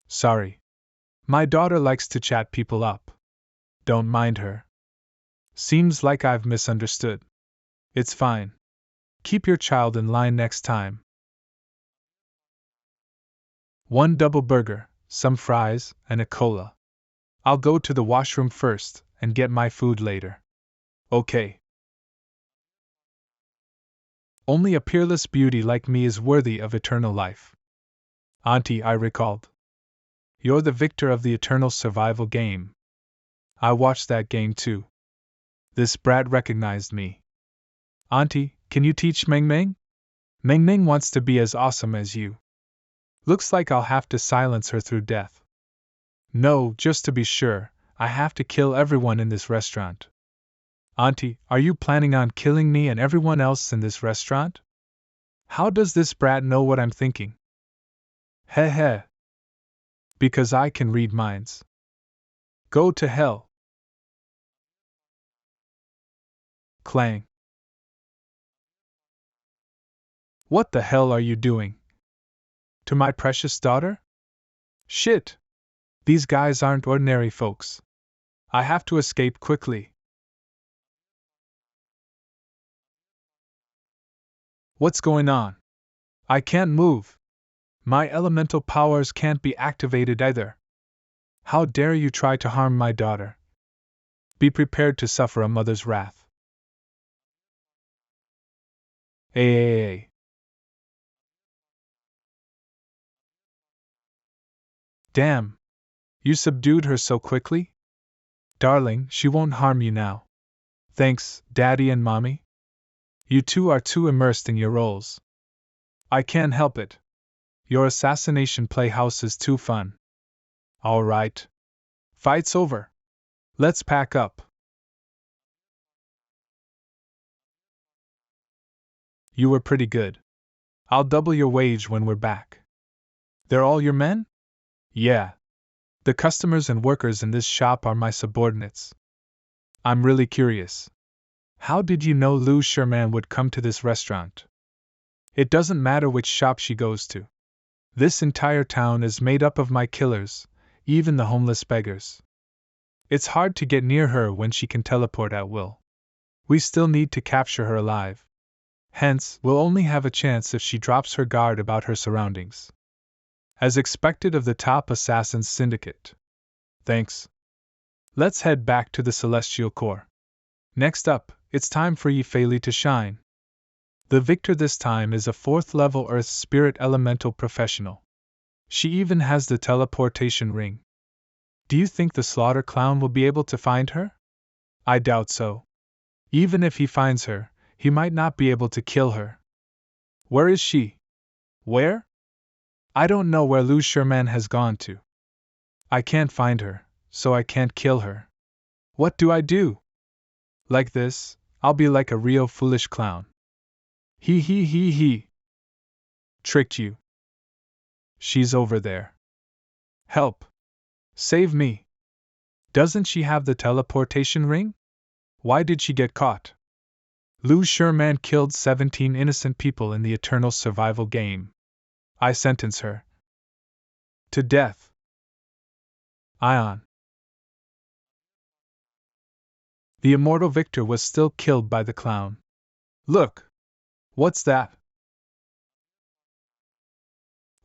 Sorry. My daughter likes to chat people up. Don't mind her. Seems like I've misunderstood. It's fine. Keep your child in line next time. 1 double burger, some fries, and a cola. I'll go to the washroom first and get my food later. Okay. Only a peerless beauty like me is worthy of eternal life. Auntie, I recalled. You're the victor of the eternal survival game. I watched that game too. This brat recognized me. Auntie, can you teach Meng Meng? Meng Meng wants to be as awesome as you. Looks like I'll have to silence her through death. No, just to be sure, I have to kill everyone in this restaurant. Auntie, are you planning on killing me and everyone else in this restaurant? How does this brat know what I'm thinking? Heh heh. Because I can read minds. Go to hell. Clang. What the hell are you doing? To my precious daughter? Shit! These guys aren't ordinary folks. I have to escape quickly. What's going on? I can't move. My elemental powers can't be activated either. How dare you try to harm my daughter? Be prepared to suffer a mother's wrath. Ay. Damn! You subdued her so quickly? Darling, she won't harm you now. Thanks, Daddy and Mommy. You two are too immersed in your roles. I can't help it. Your assassination playhouse is too fun. All right. Fight's over. Let's pack up. You were pretty good. I'll double your wage when we're back. They're all your men? Yeah. The customers and workers in this shop are my subordinates. I'm really curious. How did you know Lou Sherman would come to this restaurant? It doesn't matter which shop she goes to. This entire town is made up of my killers, even the homeless beggars. It's hard to get near her when she can teleport at will. We still need to capture her alive. Hence, we'll only have a chance if she drops her guard about her surroundings. As expected of the top assassins syndicate. Thanks. Let's head back to the Celestial Core. Next up, it's time for Yi Fei to shine. The victor this time is a 4th level Earth Spirit Elemental Professional. She even has the teleportation ring. Do you think the Slaughter Clown will be able to find her? I doubt so. Even if he finds her, he might not be able to kill her. Where is she? Where? I don't know where Lou Sherman has gone to. I can't find her, so I can't kill her. What do I do? Like this, I'll be like a real foolish clown. He. Tricked you. She's over there. Help. Save me. Doesn't she have the teleportation ring? Why did she get caught? Lou Sherman killed 17 innocent people in the eternal survival game. I sentence her to death. Ion. The immortal victor was still killed by the clown. Look! What's that?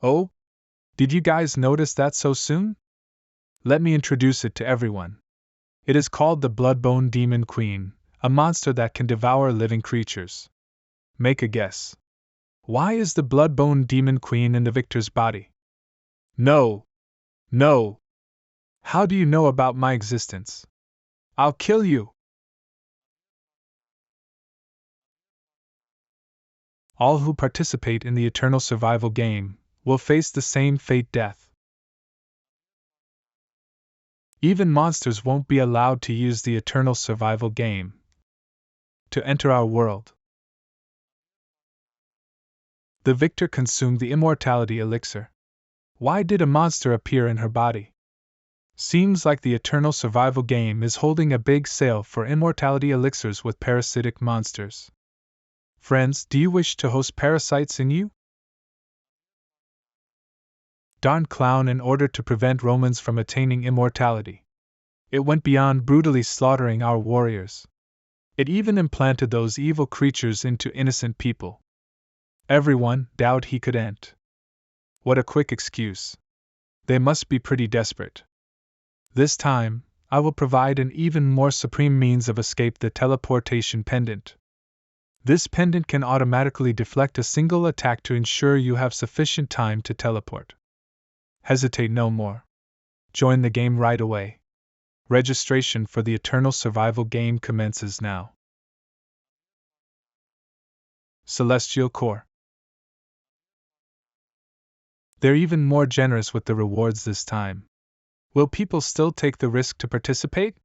Oh? Did you guys notice that so soon? Let me introduce it to everyone. It is called the Bloodbone Demon Queen, a monster that can devour living creatures. Make a guess. Why is the Bloodbone Demon Queen in the victor's body? No! How do you know about my existence? I'll kill you! All who participate in the eternal survival game will face the same fate, death. Even monsters won't be allowed to use the eternal survival game to enter our world. The victor consumed the immortality elixir. Why did a monster appear in her body? Seems like the eternal survival game is holding a big sale for immortality elixirs with parasitic monsters. Friends, do you wish to host parasites in you? Darn clown, in order to prevent Romans from attaining immortality. It went beyond brutally slaughtering our warriors. It even implanted those evil creatures into innocent people. Everyone doubted he could end. What a quick excuse. They must be pretty desperate. This time, I will provide an even more supreme means of escape, the teleportation pendant. This pendant can automatically deflect a single attack to ensure you have sufficient time to teleport. Hesitate no more. Join the game right away. Registration for the Eternal Survival game commences now. Celestial Core. They're even more generous with the rewards this time. Will people still take the risk to participate?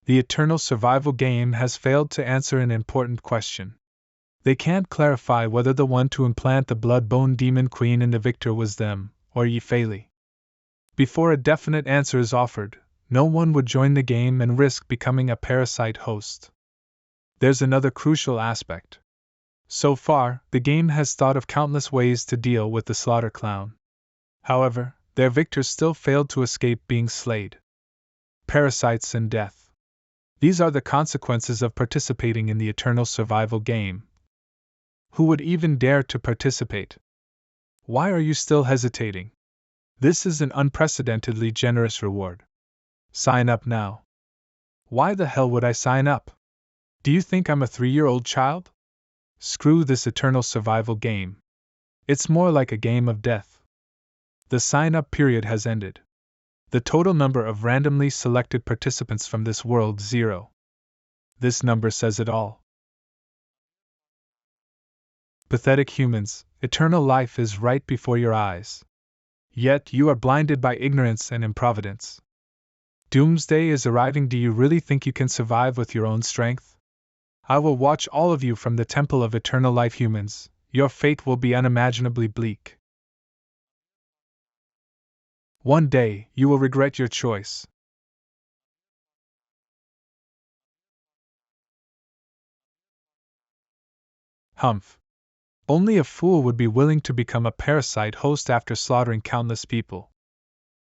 The Eternal Survival game has failed to answer an important question. They can't clarify whether the one to implant the Bloodbone Demon Queen in the victor was them, or Yifei. Before a definite answer is offered, no one would join the game and risk becoming a parasite host. There's another crucial aspect. So far, the game has thought of countless ways to deal with the Slaughter Clown. However, their victors still failed to escape being slayed. Parasites and death. These are the consequences of participating in the Eternal Survival game. Who would even dare to participate? Why are you still hesitating? This is an unprecedentedly generous reward. Sign up now. Why the hell would I sign up? Do you think I'm a 3-year-old child? Screw this Eternal Survival game. It's more like a game of death. The sign-up period has ended. The total number of randomly selected participants from this world 0. This number says it all. Pathetic humans, eternal life is right before your eyes. Yet you are blinded by ignorance and improvidence. Doomsday is arriving. Do you really think you can survive with your own strength? I will watch all of you from the Temple of Eternal Life. Humans, your fate will be unimaginably bleak. One day, you will regret your choice. Humph. Only a fool would be willing to become a parasite host after slaughtering countless people.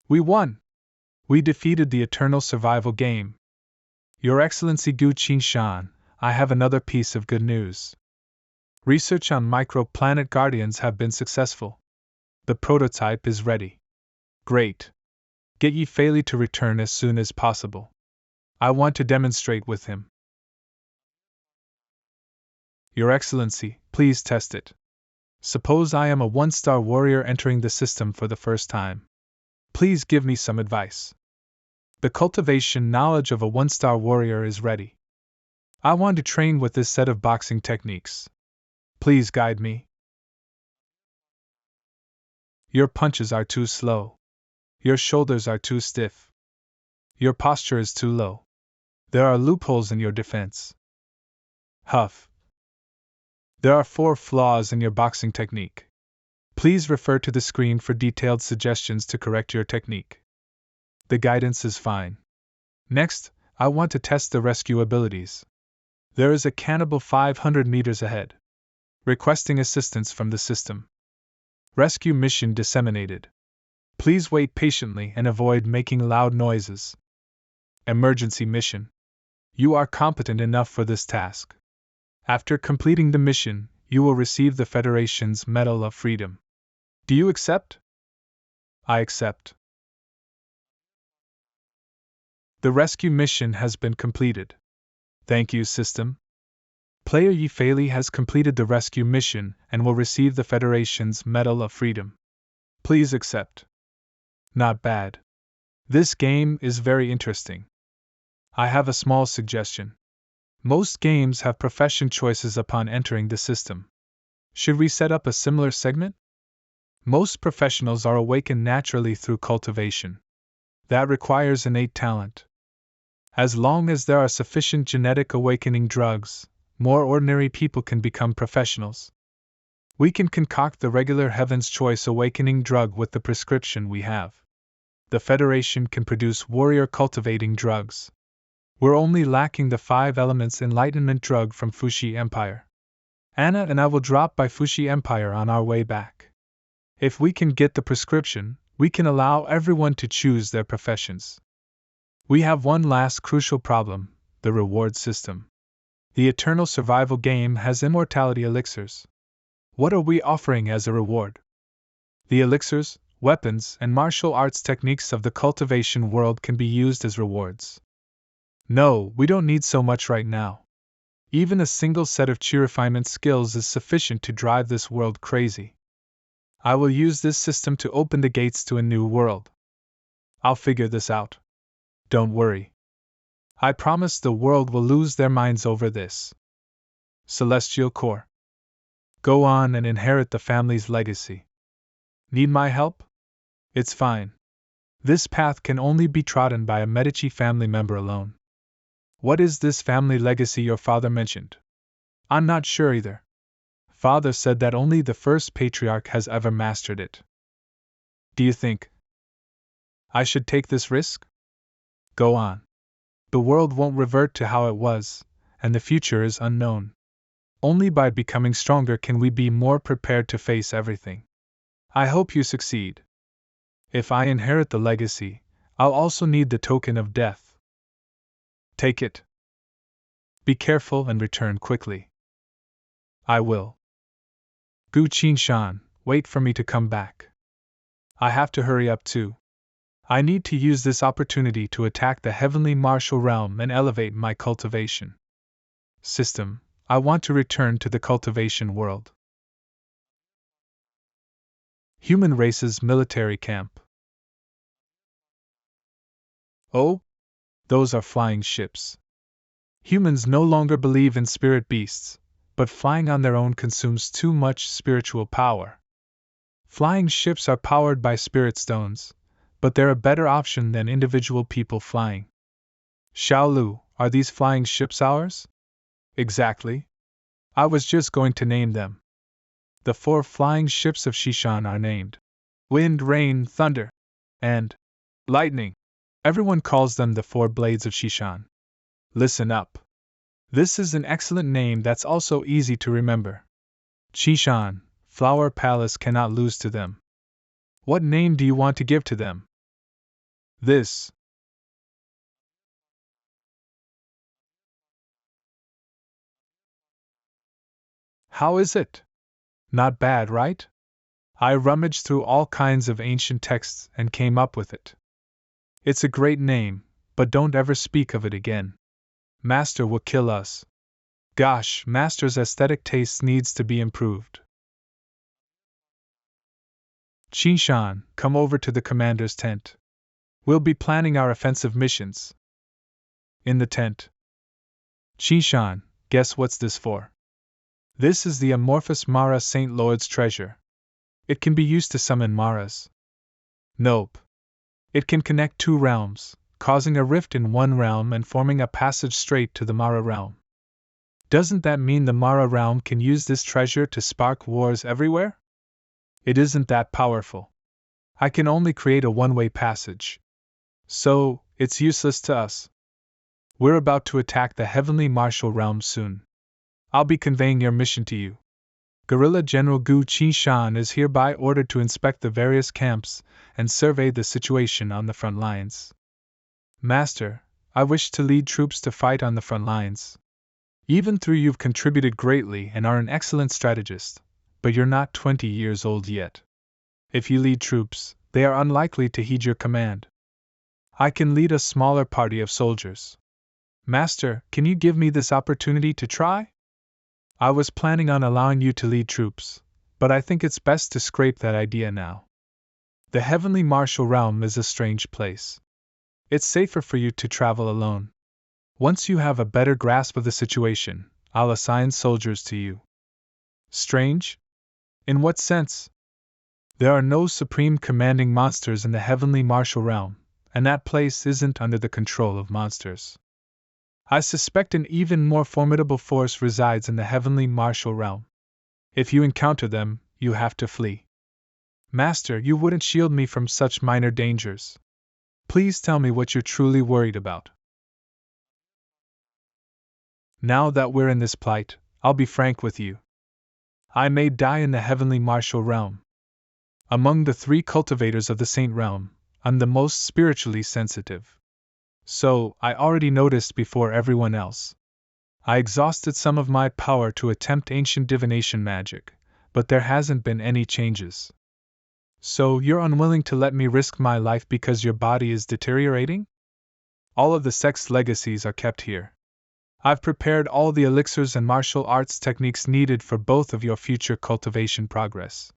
We won! We defeated the Eternal Survival game. Your Excellency Gu Qingshan, I have another piece of good news. Research on microplanet guardians have been successful. The prototype is ready. Great. Get Yifei to return as soon as possible. I want to demonstrate with him. Your Excellency, please test it. Suppose I am a 1-star warrior entering the system for the first time. Please give me some advice. The cultivation knowledge of a 1-star warrior is ready. I want to train with this set of boxing techniques. Please guide me. Your punches are too slow. Your shoulders are too stiff. Your posture is too low. There are loopholes in your defense. Huff. There are 4 flaws in your boxing technique. Please refer to the screen for detailed suggestions to correct your technique. The guidance is fine. Next, I want to test the rescue abilities. There is a cannibal 500 meters ahead. Requesting assistance from the system. Rescue mission disseminated. Please wait patiently and avoid making loud noises. Emergency mission. You are competent enough for this task. After completing the mission, you will receive the Federation's Medal of Freedom. Do you accept? I accept. The rescue mission has been completed. Thank you, system. Player Yifei has completed the rescue mission and will receive the Federation's Medal of Freedom. Please accept. Not bad. This game is very interesting. I have a small suggestion. Most games have profession choices upon entering the system. Should we set up a similar segment? Most professionals are awakened naturally through cultivation. That requires innate talent. As long as there are sufficient genetic awakening drugs, more ordinary people can become professionals. We can concoct the regular Heaven's Choice awakening drug with the prescription we have. The Federation can produce warrior cultivating drugs. We're only lacking the 5 elements enlightenment drug from Fuxi Empire. Anna and I will drop by Fuxi Empire on our way back. If we can get the prescription, we can allow everyone to choose their professions. We have one last crucial problem, the reward system. The Eternal Survival game has immortality elixirs. What are we offering as a reward? The elixirs, weapons, and martial arts techniques of the cultivation world can be used as rewards. No, we don't need so much right now. Even a single set of chi refinement skills is sufficient to drive this world crazy. I will use this system to open the gates to a new world. I'll figure this out. Don't worry. I promise the world will lose their minds over this. Celestial Core. Go on and inherit the family's legacy. Need my help? It's fine. This path can only be trodden by a Medici family member alone. What is this family legacy your father mentioned? I'm not sure either. Father said that only the first patriarch has ever mastered it. Do you think I should take this risk? Go on. The world won't revert to how it was, and the future is unknown. Only by becoming stronger can we be more prepared to face everything. I hope you succeed. If I inherit the legacy, I'll also need the token of death. Take it. Be careful and return quickly. I will. Gu Qinshan, wait for me to come back. I have to hurry up too. I need to use this opportunity to attack the heavenly martial realm and elevate my cultivation system. I want to return to the cultivation world. Human race's military camp. Oh? Those are flying ships. Humans no longer believe in spirit beasts, but flying on their own consumes too much spiritual power. Flying ships are powered by spirit stones, but they're a better option than individual people flying. Xiaolu, are these flying ships ours? Exactly. I was just going to name them. The 4 flying ships of Shishan are named Wind, Rain, Thunder, and Lightning. Everyone calls them the 4 blades of Shishan. Listen up. This is an excellent name that's also easy to remember. Shishan, Flower Palace cannot lose to them. What name do you want to give to them? This. How is it? Not bad, right? I rummaged through all kinds of ancient texts and came up with it. It's a great name, but don't ever speak of it again. Master will kill us. Gosh, Master's aesthetic taste needs to be improved. Qinshan, come over to the commander's tent. We'll be planning our offensive missions. In the tent. Qinshan, guess what's this for? This is the amorphous Mara St. Lord's treasure. It can be used to summon Maras. Nope. It can connect 2 realms, causing a rift in one realm and forming a passage straight to the Mara realm. Doesn't that mean the Mara realm can use this treasure to spark wars everywhere? It isn't that powerful. I can only create a one-way passage. So, it's useless to us. We're about to attack the heavenly martial realm soon. I'll be conveying your mission to you. Guerrilla General Gu Qinshan is hereby ordered to inspect the various camps and survey the situation on the front lines. Master, I wish to lead troops to fight on the front lines. Even though you've contributed greatly and are an excellent strategist, but you're not 20 years old yet. If you lead troops, they are unlikely to heed your command. I can lead a smaller party of soldiers. Master, can you give me this opportunity to try? I was planning on allowing you to lead troops, but I think it's best to scrape that idea now. The heavenly martial realm is a strange place. It's safer for you to travel alone. Once you have a better grasp of the situation, I'll assign soldiers to you. Strange? In what sense? There are no supreme commanding monsters in the heavenly martial realm, and that place isn't under the control of monsters. I suspect an even more formidable force resides in the heavenly martial realm. If you encounter them, you have to flee. Master, you wouldn't shield me from such minor dangers. Please tell me what you're truly worried about. Now that we're in this plight, I'll be frank with you. I may die in the heavenly martial realm. Among the 3 cultivators of the Saint Realm, I'm the most spiritually sensitive. So, I already noticed before everyone else. I exhausted some of my power to attempt ancient divination magic, but there hasn't been any changes. So, you're unwilling to let me risk my life because your body is deteriorating? All of the sect's legacies are kept here. I've prepared all the elixirs and martial arts techniques needed for both of your future cultivation progress.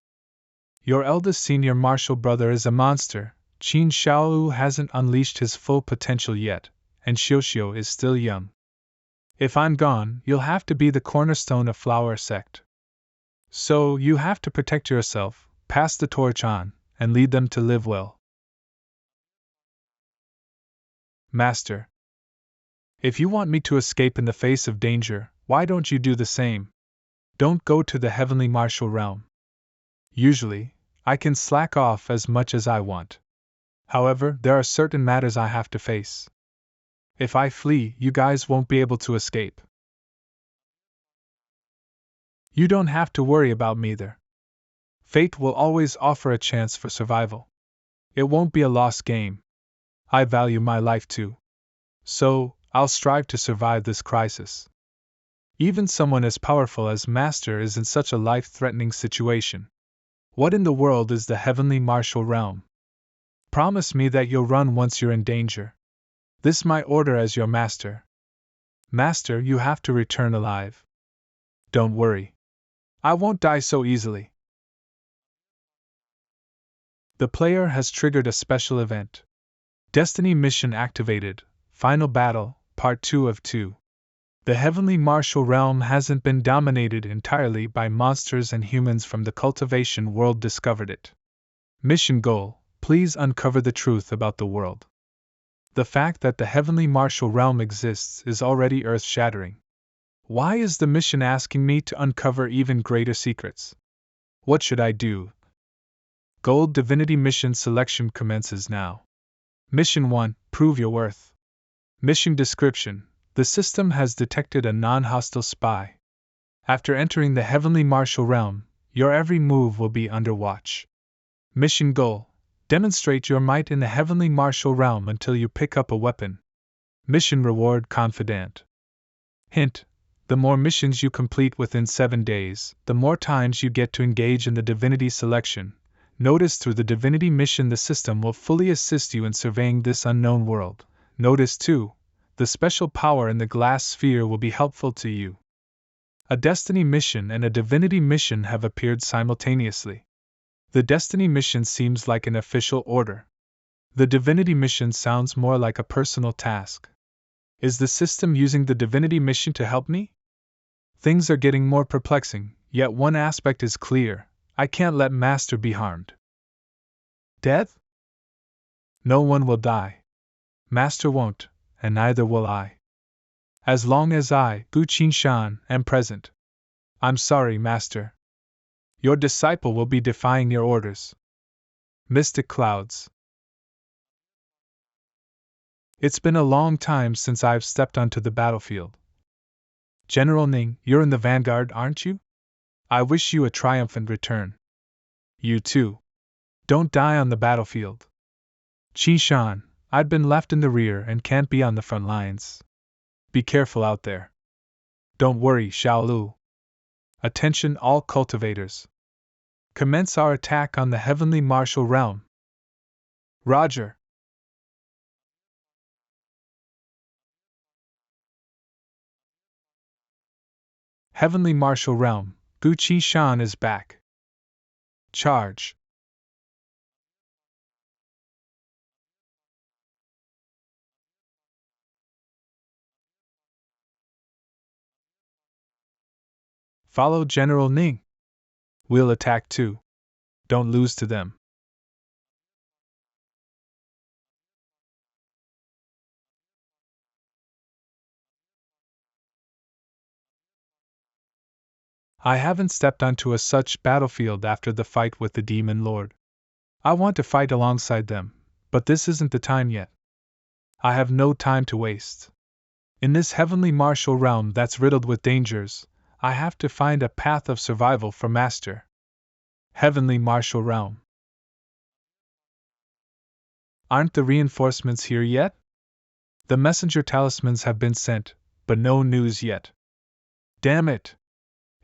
Your eldest senior martial brother is a monster. Qin Xiaolu hasn't unleashed his full potential yet, and Xiuxiu is still young. If I'm gone, you'll have to be the cornerstone of Flower Sect. So, you have to protect yourself, pass the torch on, and lead them to live well. Master. If you want me to escape in the face of danger, why don't you do the same? Don't go to the heavenly martial realm. Usually, I can slack off as much as I want. However, there are certain matters I have to face. If I flee, you guys won't be able to escape. You don't have to worry about me either. Fate will always offer a chance for survival. It won't be a lost game. I value my life too. So, I'll strive to survive this crisis. Even someone as powerful as Master is in such a life-threatening situation. What in the world is the heavenly martial realm? Promise me that you'll run once you're in danger. This my order as your master. Master, you have to return alive. Don't worry. I won't die so easily. The player has triggered a special event. Destiny mission activated. Final battle, part 2 of 2. The heavenly martial realm hasn't been dominated entirely by monsters and humans from the cultivation world discovered it. Mission goal: please uncover the truth about the world. The fact that the heavenly martial realm exists is already earth-shattering. Why is the mission asking me to uncover even greater secrets? What should I do? Gold Divinity Mission selection commences now. Mission 1: Prove your worth. Mission description: the system has detected a non-hostile spy. After entering the heavenly martial realm, your every move will be under watch. Mission goal: demonstrate your might in the heavenly martial realm until you pick up a weapon. Mission reward: confidant. Hint: the more missions you complete within 7 days, the more times you get to engage in the divinity selection. Notice through the divinity mission the system will fully assist you in surveying this unknown world. Notice too, the special power in the glass sphere will be helpful to you. A destiny mission and a divinity mission have appeared simultaneously. The destiny mission seems like an official order. The divinity mission sounds more like a personal task. Is the system using the divinity mission to help me? Things are getting more perplexing, yet one aspect is clear: I can't let Master be harmed. Death? No one will die. Master won't, and neither will I. As long as I, Gu Qinshan, am present. I'm sorry, Master. Your disciple will be defying your orders. Mystic clouds. It's been a long time since I've stepped onto the battlefield. General Ning, you're in the vanguard, aren't you? I wish you a triumphant return. You too. Don't die on the battlefield. Qinshan, I'd been left in the rear and can't be on the front lines. Be careful out there. Don't worry, Xiaolu. Attention all cultivators. Commence our attack on the heavenly martial realm. Roger. Heavenly martial realm, Gu Qinshan is back. Charge. Follow General Ning. We'll attack too. Don't lose to them. I haven't stepped onto a such battlefield after the fight with the Demon Lord. I want to fight alongside them, but this isn't the time yet. I have no time to waste. In this heavenly martial realm that's riddled with dangers, I have to find a path of survival for Master. Heavenly martial realm. Aren't the reinforcements here yet? The messenger talismans have been sent, but no news yet. Damn it!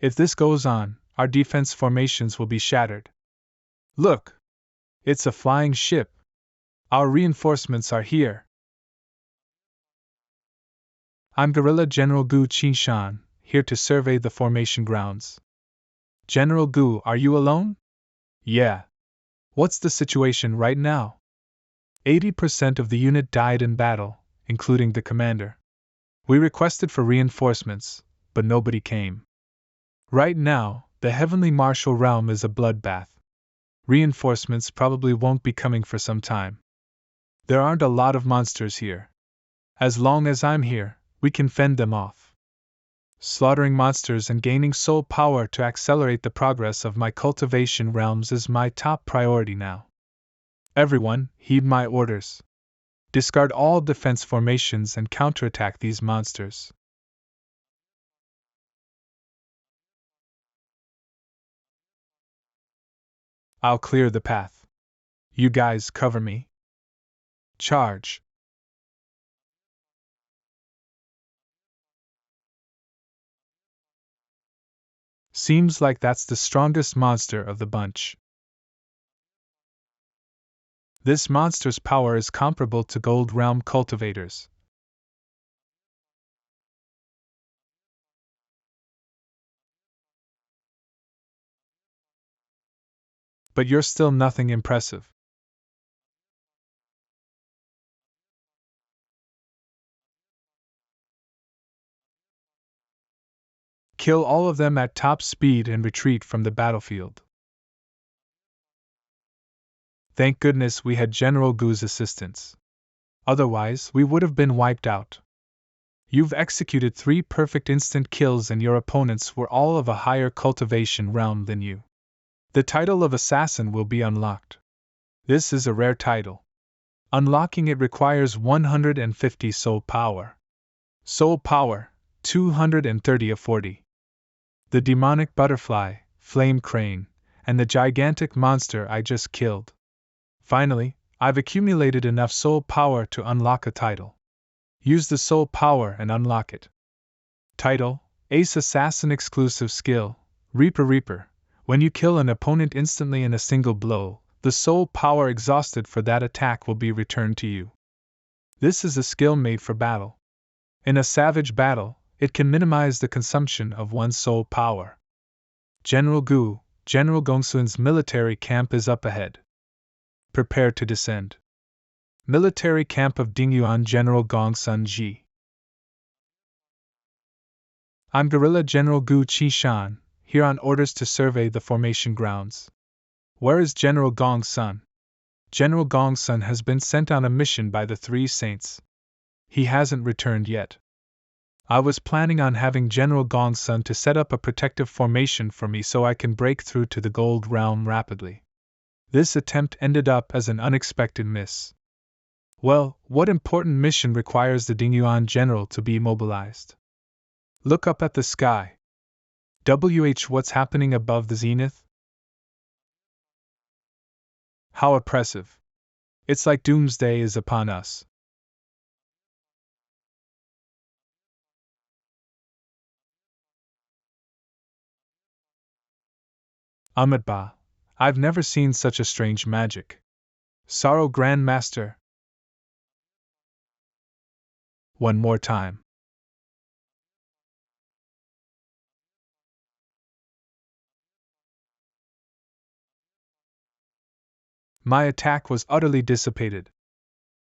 If this goes on, our defense formations will be shattered. Look! It's a flying ship. Our reinforcements are here. I'm Guerrilla General Gu Qinshan, here to survey the formation grounds. General Gu, are you alone? Yeah. What's the situation right now? 80% of the unit died in battle, including the commander. We requested for reinforcements, but nobody came. Right now, the Heavenly Martial Realm is a bloodbath. Reinforcements probably won't be coming for some time. There aren't a lot of monsters here. As long as I'm here, we can fend them off. Slaughtering monsters and gaining soul power to accelerate the progress of my cultivation realms is my top priority now. Everyone, heed my orders. Discard all defense formations and counterattack these monsters. I'll clear the path. You guys cover me. Charge. Seems like that's the strongest monster of the bunch. This monster's power is comparable to Gold Realm cultivators. But you're still nothing impressive. Kill all of them at top speed and retreat from the battlefield. Thank goodness we had General Gu's assistance. Otherwise, we would have been wiped out. You've executed 3 perfect instant kills and your opponents were all of a higher cultivation realm than you. The title of Assassin will be unlocked. This is a rare title. Unlocking it requires 150 soul power. Soul power, 230 of 40. The demonic butterfly, flame crane, and the gigantic monster I just killed. Finally, I've accumulated enough soul power to unlock a title. Use the soul power and unlock it. Title: Ace Assassin Exclusive Skill, Reaper. When you kill an opponent instantly in a single blow, the soul power exhausted for that attack will be returned to you. This is a skill made for battle. In a savage battle, it can minimize the consumption of one's soul power. General Gu, General Gongsun's military camp is up ahead. Prepare to descend. Military camp of Dingyuan General Gongsun Ji. I'm Guerrilla General Gu Qishan, here on orders to survey the formation grounds. Where is General Gongsun? General Gongsun has been sent on a mission by the 3 saints. He hasn't returned yet. I was planning on having General Gongsun to set up a protective formation for me so I can break through to the Gold Realm rapidly. This attempt ended up as an unexpected miss. Well, what important mission requires the Dingyuan General to be mobilized? Look up at the sky. What's happening above the zenith? How oppressive. It's like doomsday is upon us. Amitba, I've never seen such a strange magic. Sorrow Grand Master. One more time. My attack was utterly dissipated.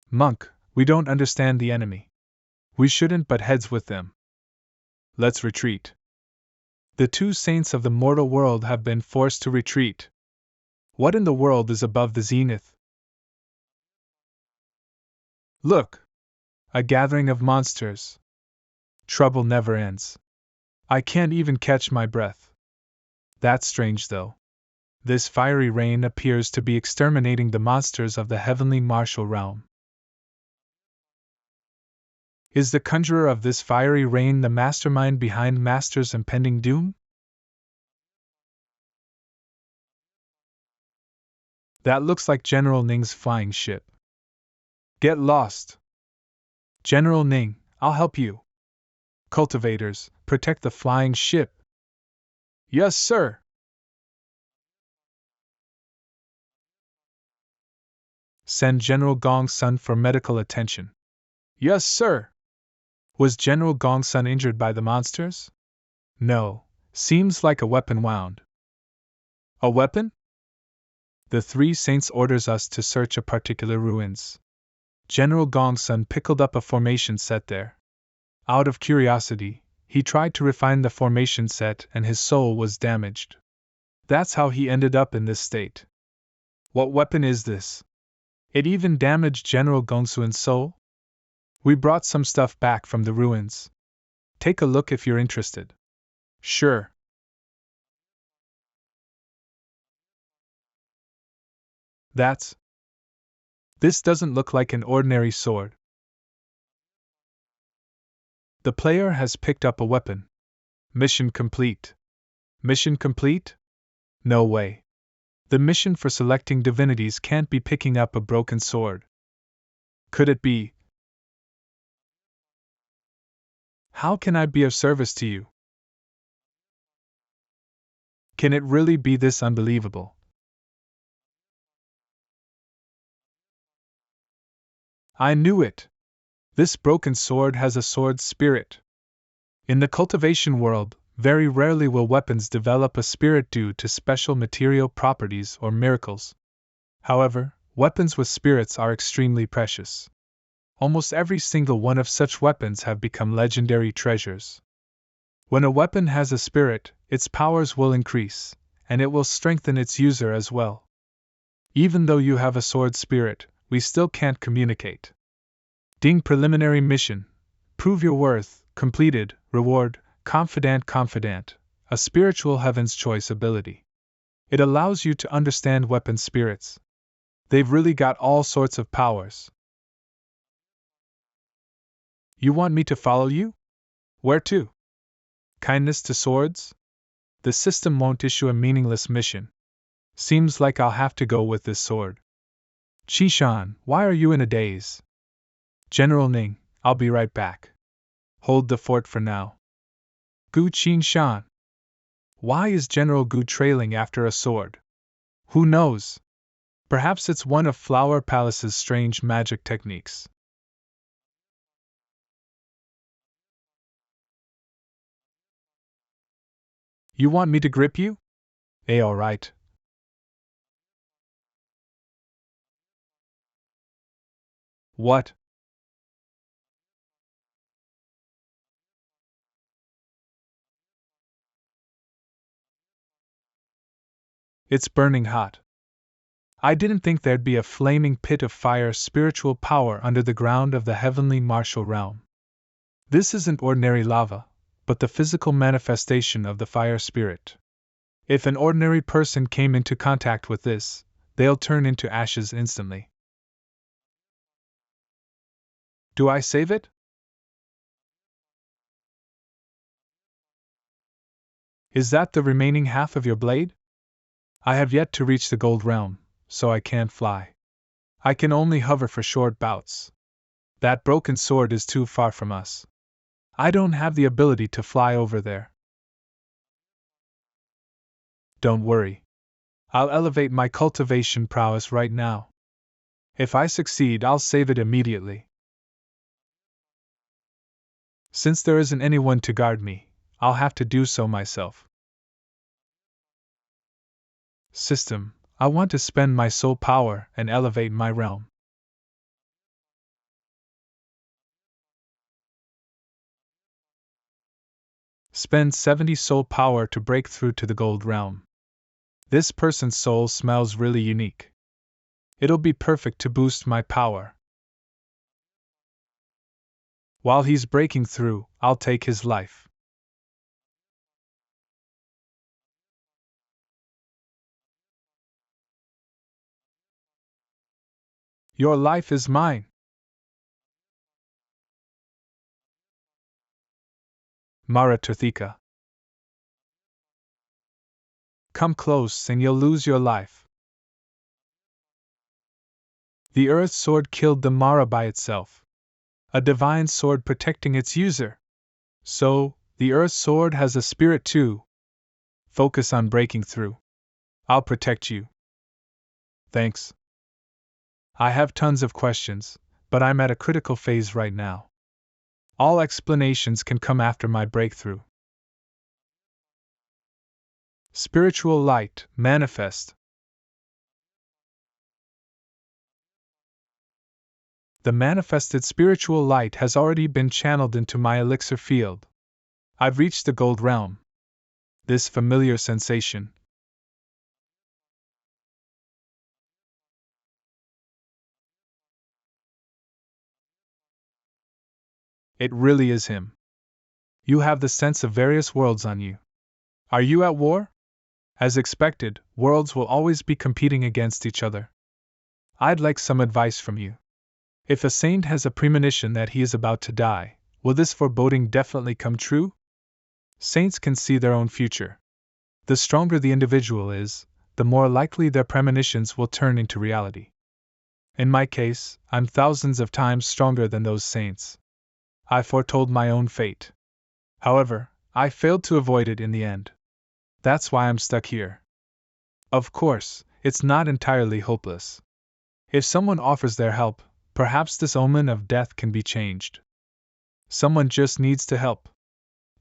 Monk, we don't understand the enemy. We shouldn't butt heads with them. Let's retreat. The 2 saints of the mortal world have been forced to retreat. What in the world is above the zenith? Look! A gathering of monsters. Trouble never ends. I can't even catch my breath. That's strange though. This fiery rain appears to be exterminating the monsters of the heavenly martial realm. Is the conjurer of this fiery rain the mastermind behind Master's impending doom? That looks like General Ning's flying ship. Get lost! General Ning, I'll help you. Cultivators, protect the flying ship. Yes, sir! Send General Gongsun for medical attention. Yes, sir! Was General Gongsun injured by the monsters? No, seems like a weapon wound. A weapon? The Three Saints orders us to search a particular ruins. General Gongsun pickled up a formation set there. Out of curiosity, he tried to refine the formation set and his soul was damaged. That's how he ended up in this state. What weapon is this? It even damaged General Gongsun's soul? We brought some stuff back from the ruins. Take a look if you're interested. Sure. This doesn't look like an ordinary sword. The player has picked up a weapon. Mission complete. Mission complete? No way. The mission for selecting divinities can't be picking up a broken sword. Could it be? How can I be of service to you? Can it really be this unbelievable? I knew it! This broken sword has a sword spirit. In the cultivation world, very rarely will weapons develop a spirit due to special material properties or miracles. However, weapons with spirits are extremely precious. Almost every single one of such weapons have become legendary treasures. When a weapon has a spirit, its powers will increase, and it will strengthen its user as well. Even though you have a sword spirit, we still can't communicate. Ding preliminary mission. Prove your worth, completed, reward, confidant, a spiritual heaven's choice ability. It allows you to understand weapon spirits. They've really got all sorts of powers. You want me to follow you? Where to? Kindness to swords? The system won't issue a meaningless mission. Seems like I'll have to go with this sword. Qishan, why are you in a daze? General Ning, I'll be right back. Hold the fort for now. Gu Qingshan. Why is General Gu trailing after a sword? Who knows? Perhaps it's one of Flower Palace's strange magic techniques. You want me to grip you? Alright. What? It's burning hot. I didn't think there'd be a flaming pit of fire spiritual power under the ground of the heavenly martial realm. This isn't ordinary lava, but the physical manifestation of the fire spirit. If an ordinary person came into contact with this, they'll turn into ashes instantly. Do I save it? Is that the remaining half of your blade? I have yet to reach the gold realm, so I can't fly. I can only hover for short bouts. That broken sword is too far from us. I don't have the ability to fly over there. Don't worry. I'll elevate my cultivation prowess right now. If I succeed, I'll save it immediately. Since there isn't anyone to guard me, I'll have to do so myself. System, I want to spend my soul power and elevate my realm. Spend 70 soul power to break through to the gold realm. This person's soul smells really unique. It'll be perfect to boost my power. While he's breaking through, I'll take his life. Your life is mine. Marathika. Come close and you'll lose your life. The Earth Sword killed the Mara by itself. A divine sword protecting its user. So, the Earth Sword has a spirit too. Focus on breaking through. I'll protect you. Thanks. I have tons of questions, but I'm at a critical phase right now. All explanations can come after my breakthrough. Spiritual light, manifest. The manifested spiritual light has already been channeled into my elixir field. I've reached the gold realm. This familiar sensation. It really is him. You have the sense of various worlds on you. Are you at war? As expected, worlds will always be competing against each other. I'd like some advice from you. If a saint has a premonition that he is about to die, will this foreboding definitely come true? Saints can see their own future. The stronger the individual is, the more likely their premonitions will turn into reality. In my case, I'm thousands of times stronger than those saints. I foretold my own fate. However, I failed to avoid it in the end. That's why I'm stuck here. Of course, it's not entirely hopeless. If someone offers their help, perhaps this omen of death can be changed. Someone just needs to help.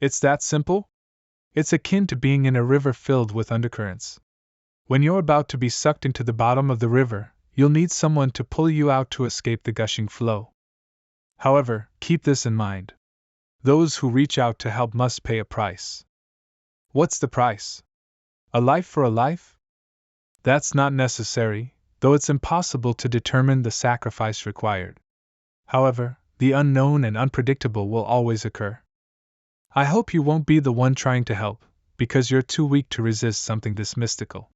It's that simple? It's akin to being in a river filled with undercurrents. When you're about to be sucked into the bottom of the river, you'll need someone to pull you out to escape the gushing flow. However, keep this in mind. Those who reach out to help must pay a price. What's the price? A life for a life? That's not necessary, though it's impossible to determine the sacrifice required. However, the unknown and unpredictable will always occur. I hope you won't be the one trying to help, because you're too weak to resist something this mystical.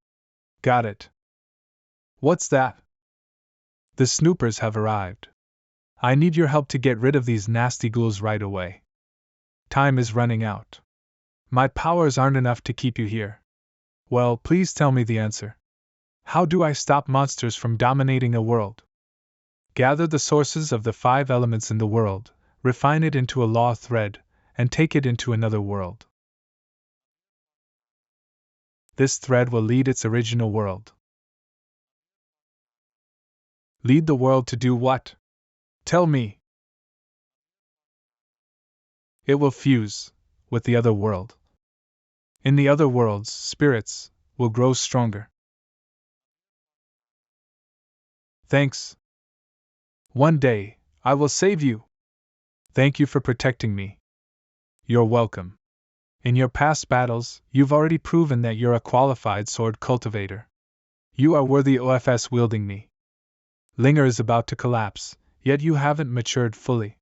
Got it. What's that? The snoopers have arrived. I need your help to get rid of these nasty ghouls right away. Time is running out. My powers aren't enough to keep you here. Well, please tell me the answer. How do I stop monsters from dominating a world? Gather the sources of the 5 elements in the world, refine it into a law thread, and take it into another world. This thread will lead its original world. Lead the world to do what? Tell me. It will fuse with the other world. In the other worlds, spirits will grow stronger. Thanks. One day, I will save you. Thank you for protecting me. You're welcome. In your past battles, you've already proven that you're a qualified sword cultivator. You are worthy of wielding me. Linger is about to collapse, yet you haven't matured fully.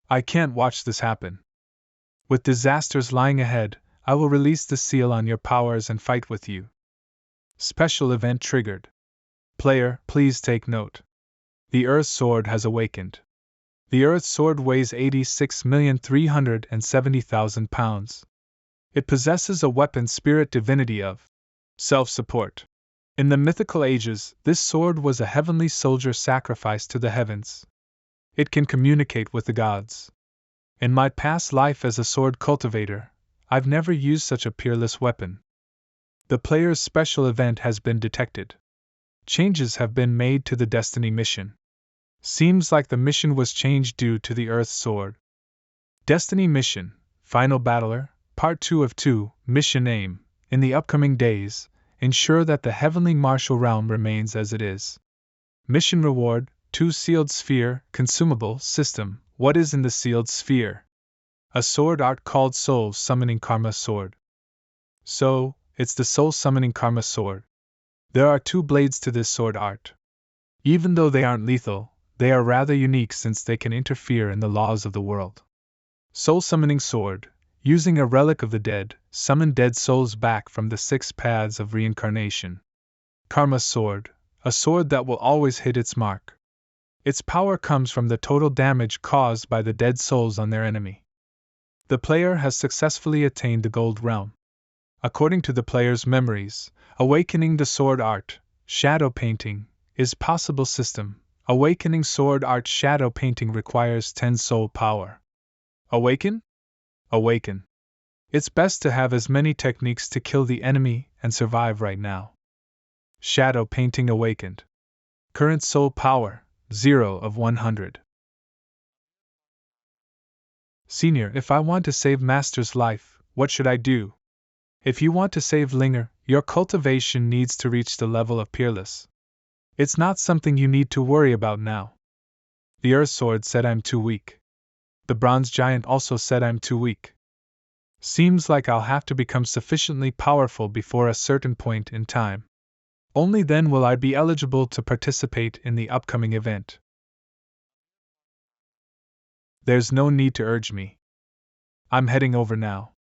I can't watch this happen. With disasters lying ahead, I will release the seal on your powers and fight with you. Special event triggered. Player, please take note. The Earth Sword has awakened. The Earth Sword weighs 86,370,000 pounds. It possesses a weapon spirit divinity of self-support. In the mythical ages, this sword was a heavenly soldier sacrificed to the heavens. It can communicate with the gods. In my past life as a sword cultivator, I've never used such a peerless weapon. The player's special event has been detected. Changes have been made to the Destiny mission. Seems like the mission was changed due to the Earth Sword. Destiny mission, Final Battler, Part 2 of 2, Mission Aim. In the upcoming days, ensure that the heavenly martial realm remains as it is. Mission reward, 2 Sealed Sphere, Consumable, System. What is in the sealed sphere? A sword art called Soul Summoning Karma Sword. So, it's the Soul Summoning Karma Sword. There are 2 blades to this sword art. Even though they aren't lethal, they are rather unique since they can interfere in the laws of the world. Soul Summoning Sword, using a relic of the dead, summon dead souls back from the 6 paths of reincarnation. Karma Sword, a sword that will always hit its mark. Its power comes from the total damage caused by the dead souls on their enemy. The player has successfully attained the Gold Realm. According to the player's memories, awakening the sword art, shadow painting, is possible system. Awakening sword art shadow painting requires 10 soul power. Awaken? Awaken. It's best to have as many techniques to kill the enemy and survive right now. Shadow painting awakened. Current soul power, 0 of 100. Senior, if I want to save Master's life, what should I do? If you want to save Linger, your cultivation needs to reach the level of peerless. It's not something you need to worry about now. The Earth Sword said I'm too weak. The Bronze Giant also said I'm too weak. Seems like I'll have to become sufficiently powerful before a certain point in time. Only then will I be eligible to participate in the upcoming event. There's no need to urge me. I'm heading over now.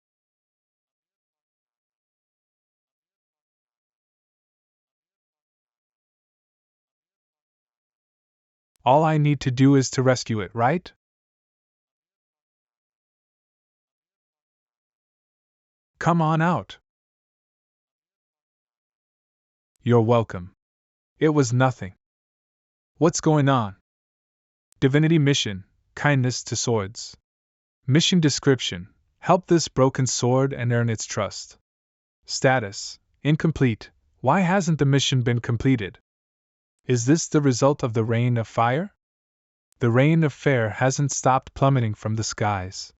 All I need to do is to rescue it, right? Come on out. You're welcome. It was nothing. What's going on? Divinity mission, kindness to swords. Mission description, help this broken sword and earn its trust. Status, incomplete. Why hasn't the mission been completed? Is this the result of the rain of fire? The rain of fire hasn't stopped plummeting from the skies.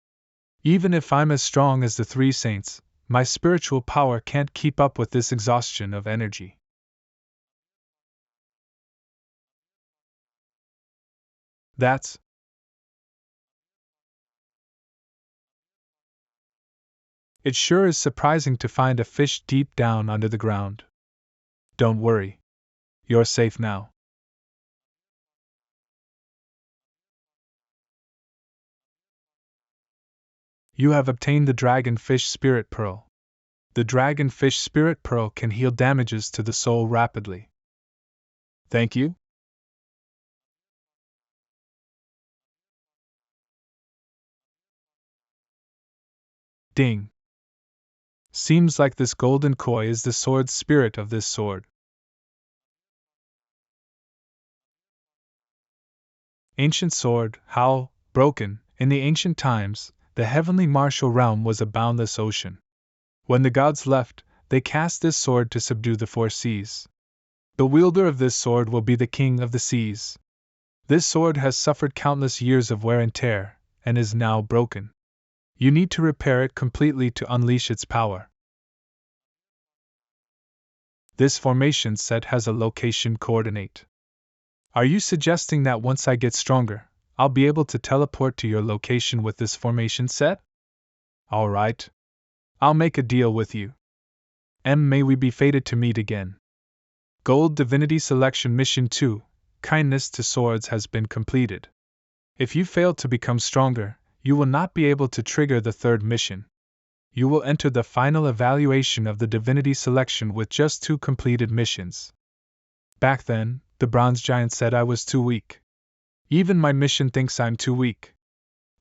Even if I'm as strong as the three saints, my spiritual power can't keep up with this exhaustion of energy. That's. It sure is surprising to find a fish deep down under the ground. Don't worry. You're safe now. You have obtained the Dragonfish Spirit Pearl. The Dragonfish Spirit Pearl can heal damages to the soul rapidly. Thank you? Ding. Seems like this golden koi is the sword's spirit of this sword. Ancient sword, how, broken, in the ancient times, the heavenly martial realm was a boundless ocean. When the gods left, they cast this sword to subdue the four seas. The wielder of this sword will be the king of the seas. This sword has suffered countless years of wear and tear, and is now broken. You need to repair it completely to unleash its power. This formation set has a location coordinate. Are you suggesting that once I get stronger, I'll be able to teleport to your location with this formation set? Alright. I'll make a deal with you. May we be fated to meet again. Gold Divinity Selection Mission 2, Kindness to Swords has been completed. If you fail to become stronger, you will not be able to trigger the third mission. You will enter the final evaluation of the Divinity Selection with just 2 completed missions. Back then, the Bronze Giant said I was too weak. Even my mission thinks I'm too weak.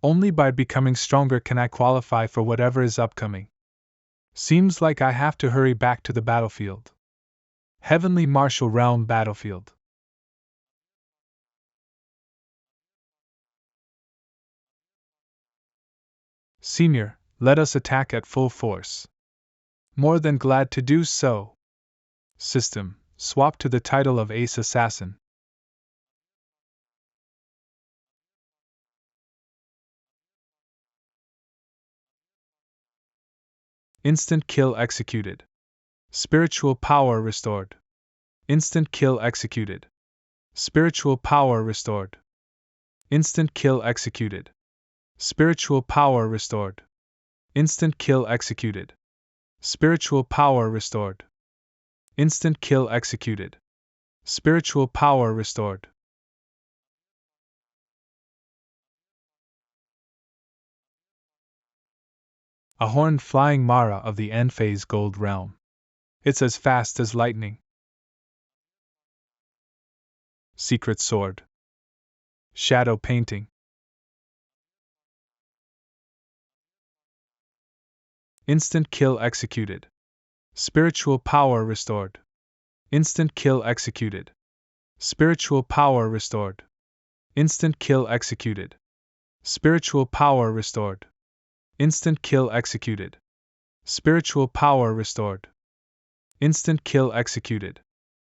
Only by becoming stronger can I qualify for whatever is upcoming. Seems like I have to hurry back to the battlefield. Heavenly Martial Realm Battlefield. Senior, let us attack at full force. More than glad to do so. System, swap to the title of Ace Assassin. Instant kill executed. Spiritual power restored. Instant kill executed. Spiritual power restored. Instant kill executed. Spiritual power restored. Instant kill executed. Spiritual power restored. Instant kill executed. Spiritual power restored. A horned flying Mara of the N-phase Gold Realm. It's as fast as lightning. Secret Sword. Shadow Painting. Instant kill executed. Spiritual power restored. Instant kill executed. Spiritual power restored. Instant kill executed. Spiritual power restored. Instant kill executed. Spiritual power restored. Instant kill executed.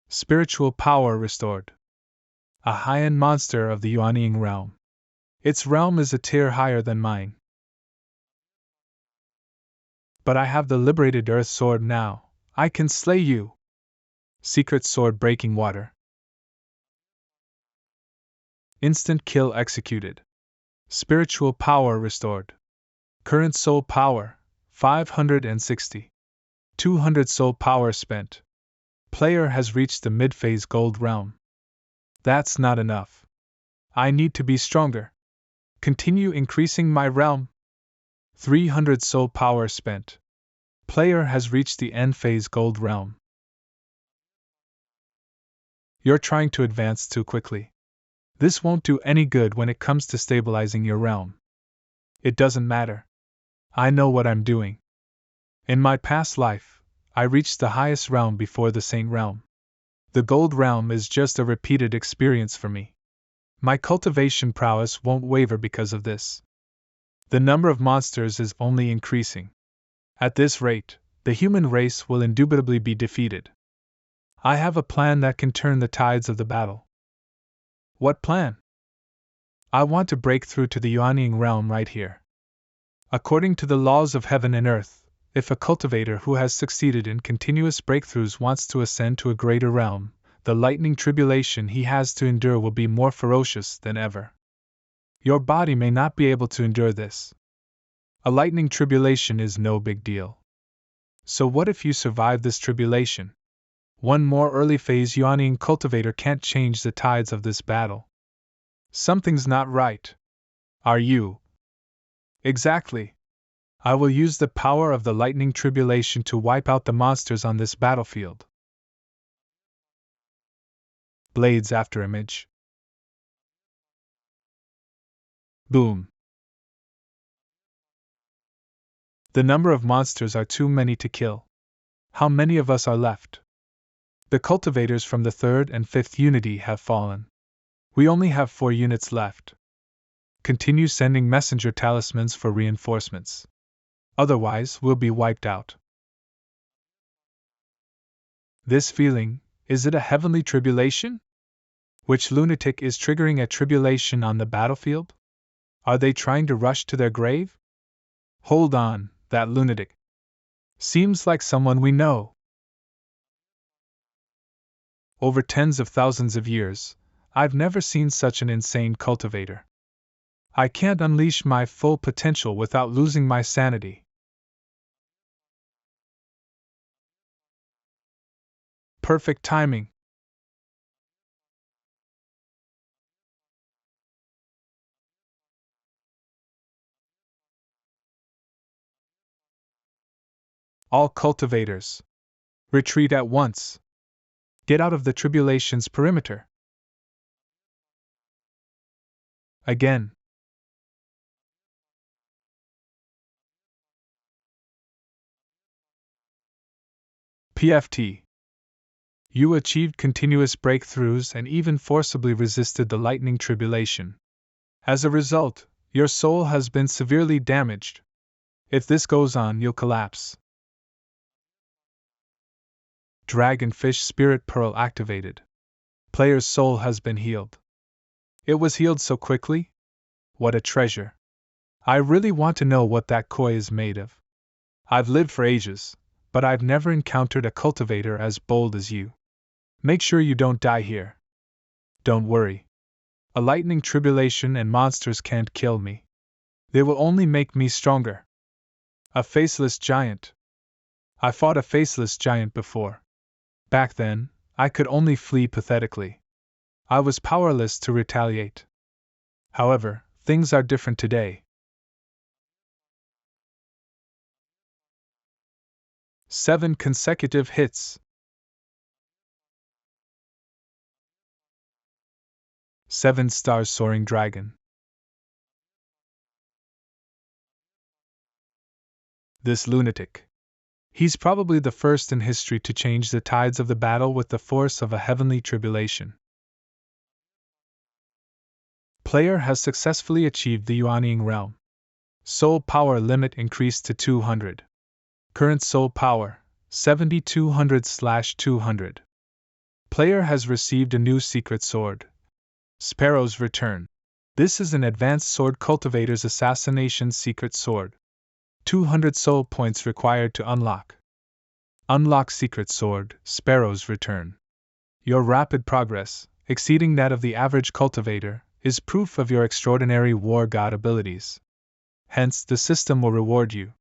Spiritual power restored. A high-end monster of the Yuanying realm. Its realm is a tier higher than mine. But I have the liberated Earth Sword now. I can slay you. Secret Sword breaking water. Instant kill executed. Spiritual power restored. Current soul power 560. 200 soul power spent. Player has reached the mid-phase gold realm. That's not enough. I need to be stronger. Continue increasing my realm. 300 soul power spent. Player has reached the end phase gold realm. You're trying to advance too quickly. This won't do any good when it comes to stabilizing your realm. It doesn't matter. I know what I'm doing. In my past life, I reached the highest realm before the Saint realm. The gold realm is just a repeated experience for me. My cultivation prowess won't waver because of this. The number of monsters is only increasing. At this rate, the human race will indubitably be defeated. I have a plan that can turn the tides of the battle. What plan? I want to break through to the Yuanying realm right here. According to the laws of heaven and earth, if a cultivator who has succeeded in continuous breakthroughs wants to ascend to a greater realm, the lightning tribulation he has to endure will be more ferocious than ever. Your body may not be able to endure this. A lightning tribulation is no big deal. So what if you survive this tribulation? One more early phase Yuanying cultivator can't change the tides of this battle. Something's not right. Are you? Exactly. I will use the power of the lightning tribulation to wipe out the monsters on this battlefield. Blades after image. Boom. The number of monsters are too many to kill. How many of us are left? The cultivators from the 3rd and 5th unity have fallen. We only have 4 units left. Continue sending messenger talismans for reinforcements. Otherwise, we'll be wiped out. This feeling, is it a heavenly tribulation? Which lunatic is triggering a tribulation on the battlefield? Are they trying to rush to their grave? Hold on, that lunatic. Seems like someone we know. Over tens of thousands of years, I've never seen such an insane cultivator. I can't unleash my full potential without losing my sanity. Perfect timing. All cultivators, retreat at once. Get out of the tribulation's perimeter. Again. PFT. You achieved continuous breakthroughs and even forcibly resisted the lightning tribulation. As a result, your soul has been severely damaged. If this goes on, you'll collapse. Dragonfish Spirit Pearl activated. Player's soul has been healed. It was healed so quickly? What a treasure. I really want to know what that koi is made of. I've lived for ages, but I've never encountered a cultivator as bold as you. Make sure you don't die here. Don't worry. A lightning tribulation and monsters can't kill me. They will only make me stronger. A faceless giant. I fought a faceless giant before. Back then, I could only flee pathetically. I was powerless to retaliate. However, things are different today. 7 consecutive hits. 7 stars soaring dragon. This lunatic. He's probably the first in history to change the tides of the battle with the force of a heavenly tribulation. Player has successfully achieved the Yuanying realm. Soul power limit increased to 200. Current soul power 7200/200. Player has received a new secret sword. Sparrow's Return. This is an advanced sword cultivator's assassination secret sword. 200 soul points required to unlock. Unlock Secret Sword, Sparrow's Return. Your rapid progress, exceeding that of the average cultivator, is proof of your extraordinary war god abilities. Hence, the system will reward you.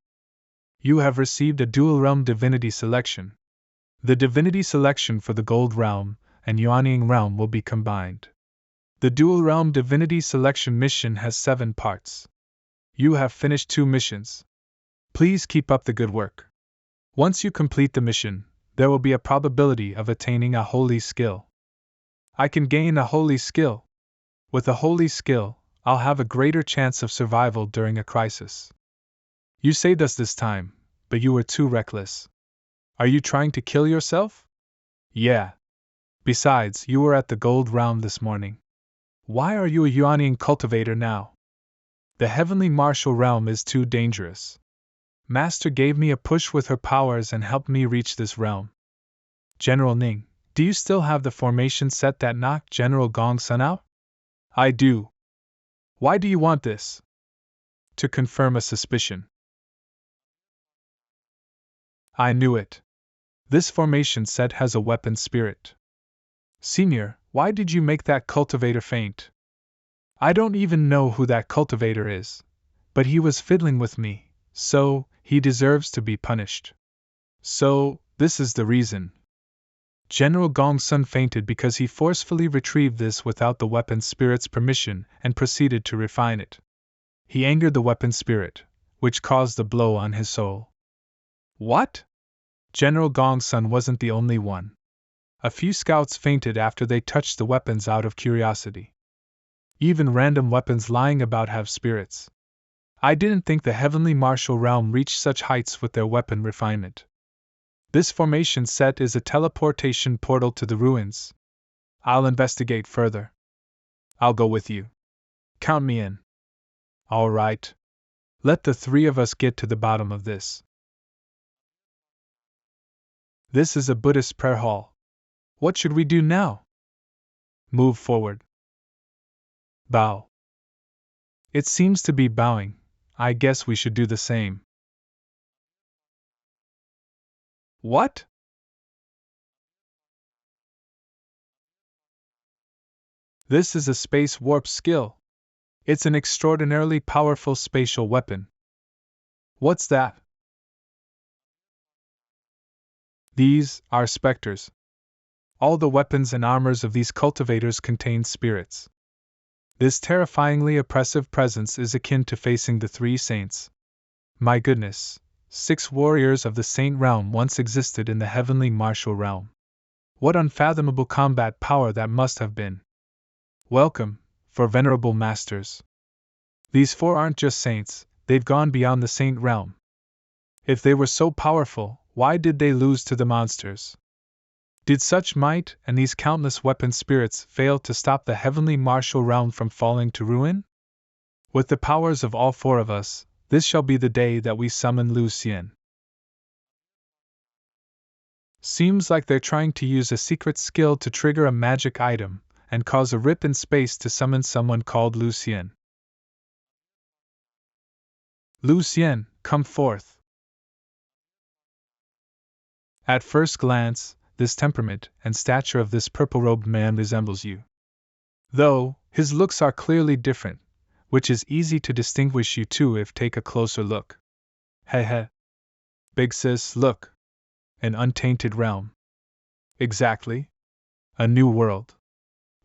You have received a Dual Realm Divinity Selection. The Divinity Selection for the Gold Realm and Yuanying Realm will be combined. The Dual Realm Divinity Selection mission has 7 parts. You have finished 2 missions. Please keep up the good work. Once you complete the mission, there will be a probability of attaining a holy skill. I can gain a holy skill. With a holy skill, I'll have a greater chance of survival during a crisis. You saved us this time, but you were too reckless. Are you trying to kill yourself? Yeah. Besides, you were at the Gold Realm this morning. Why are you a Yuanying cultivator now? The Heavenly Martial Realm is too dangerous. Master gave me a push with her powers and helped me reach this realm. General Ning, do you still have the formation set that knocked General Gongsun out? I do. Why do you want this? To confirm a suspicion. I knew it. This formation set has a weapon spirit. Senior, why did you make that cultivator faint? I don't even know who that cultivator is, but he was fiddling with me, so he deserves to be punished. So, this is the reason. General Gongsun fainted because he forcefully retrieved this without the weapon spirit's permission and proceeded to refine it. He angered the weapon spirit, which caused a blow on his soul. What? General Gongsun wasn't the only one. A few scouts fainted after they touched the weapons out of curiosity. Even random weapons lying about have spirits. I didn't think the Heavenly Martial Realm reached such heights with their weapon refinement. This formation set is a teleportation portal to the ruins. I'll investigate further. I'll go with you. Count me in. All right. Let the 3 of us get to the bottom of this. This is a Buddhist prayer hall. What should we do now? Move forward. Bow. It seems to be bowing. I guess we should do the same. What? This is a space warp skill. It's an extraordinarily powerful spatial weapon. What's that? These are specters. All the weapons and armors of these cultivators contain spirits. This terrifyingly oppressive presence is akin to facing the 3 saints. My goodness, 6 warriors of the Saint Realm once existed in the Heavenly Martial Realm. What unfathomable combat power that must have been. Welcome, for venerable masters. These 4 aren't just saints, they've gone beyond the Saint Realm. If they were so powerful, why did they lose to the monsters? Did such might and these countless weapon spirits fail to stop the Heavenly Martial Realm from falling to ruin? With the powers of all 4 of us, this shall be the day that we summon Lu Xian. Seems like they're trying to use a secret skill to trigger a magic item and cause a rip in space to summon someone called Lu Xian. Lu Xian, come forth. At first glance, this temperament and stature of this purple-robed man resembles you. Though, his looks are clearly different, which is easy to distinguish you two if take a closer look. Heh. Big sis, look. An untainted realm. Exactly. A new world.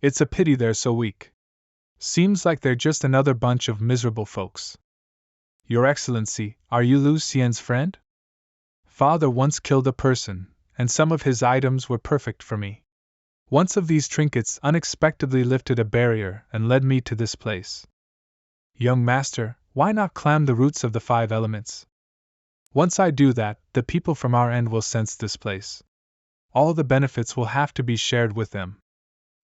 It's a pity they're so weak. Seems like they're just another bunch of miserable folks. Your Excellency, are you Lu Xian's friend? Father once killed a person, and some of his items were perfect for me. Once of these trinkets unexpectedly lifted a barrier and led me to this place. Young master, why not climb the roots of the 5 elements? Once I do that, the people from our end will sense this place. All the benefits will have to be shared with them.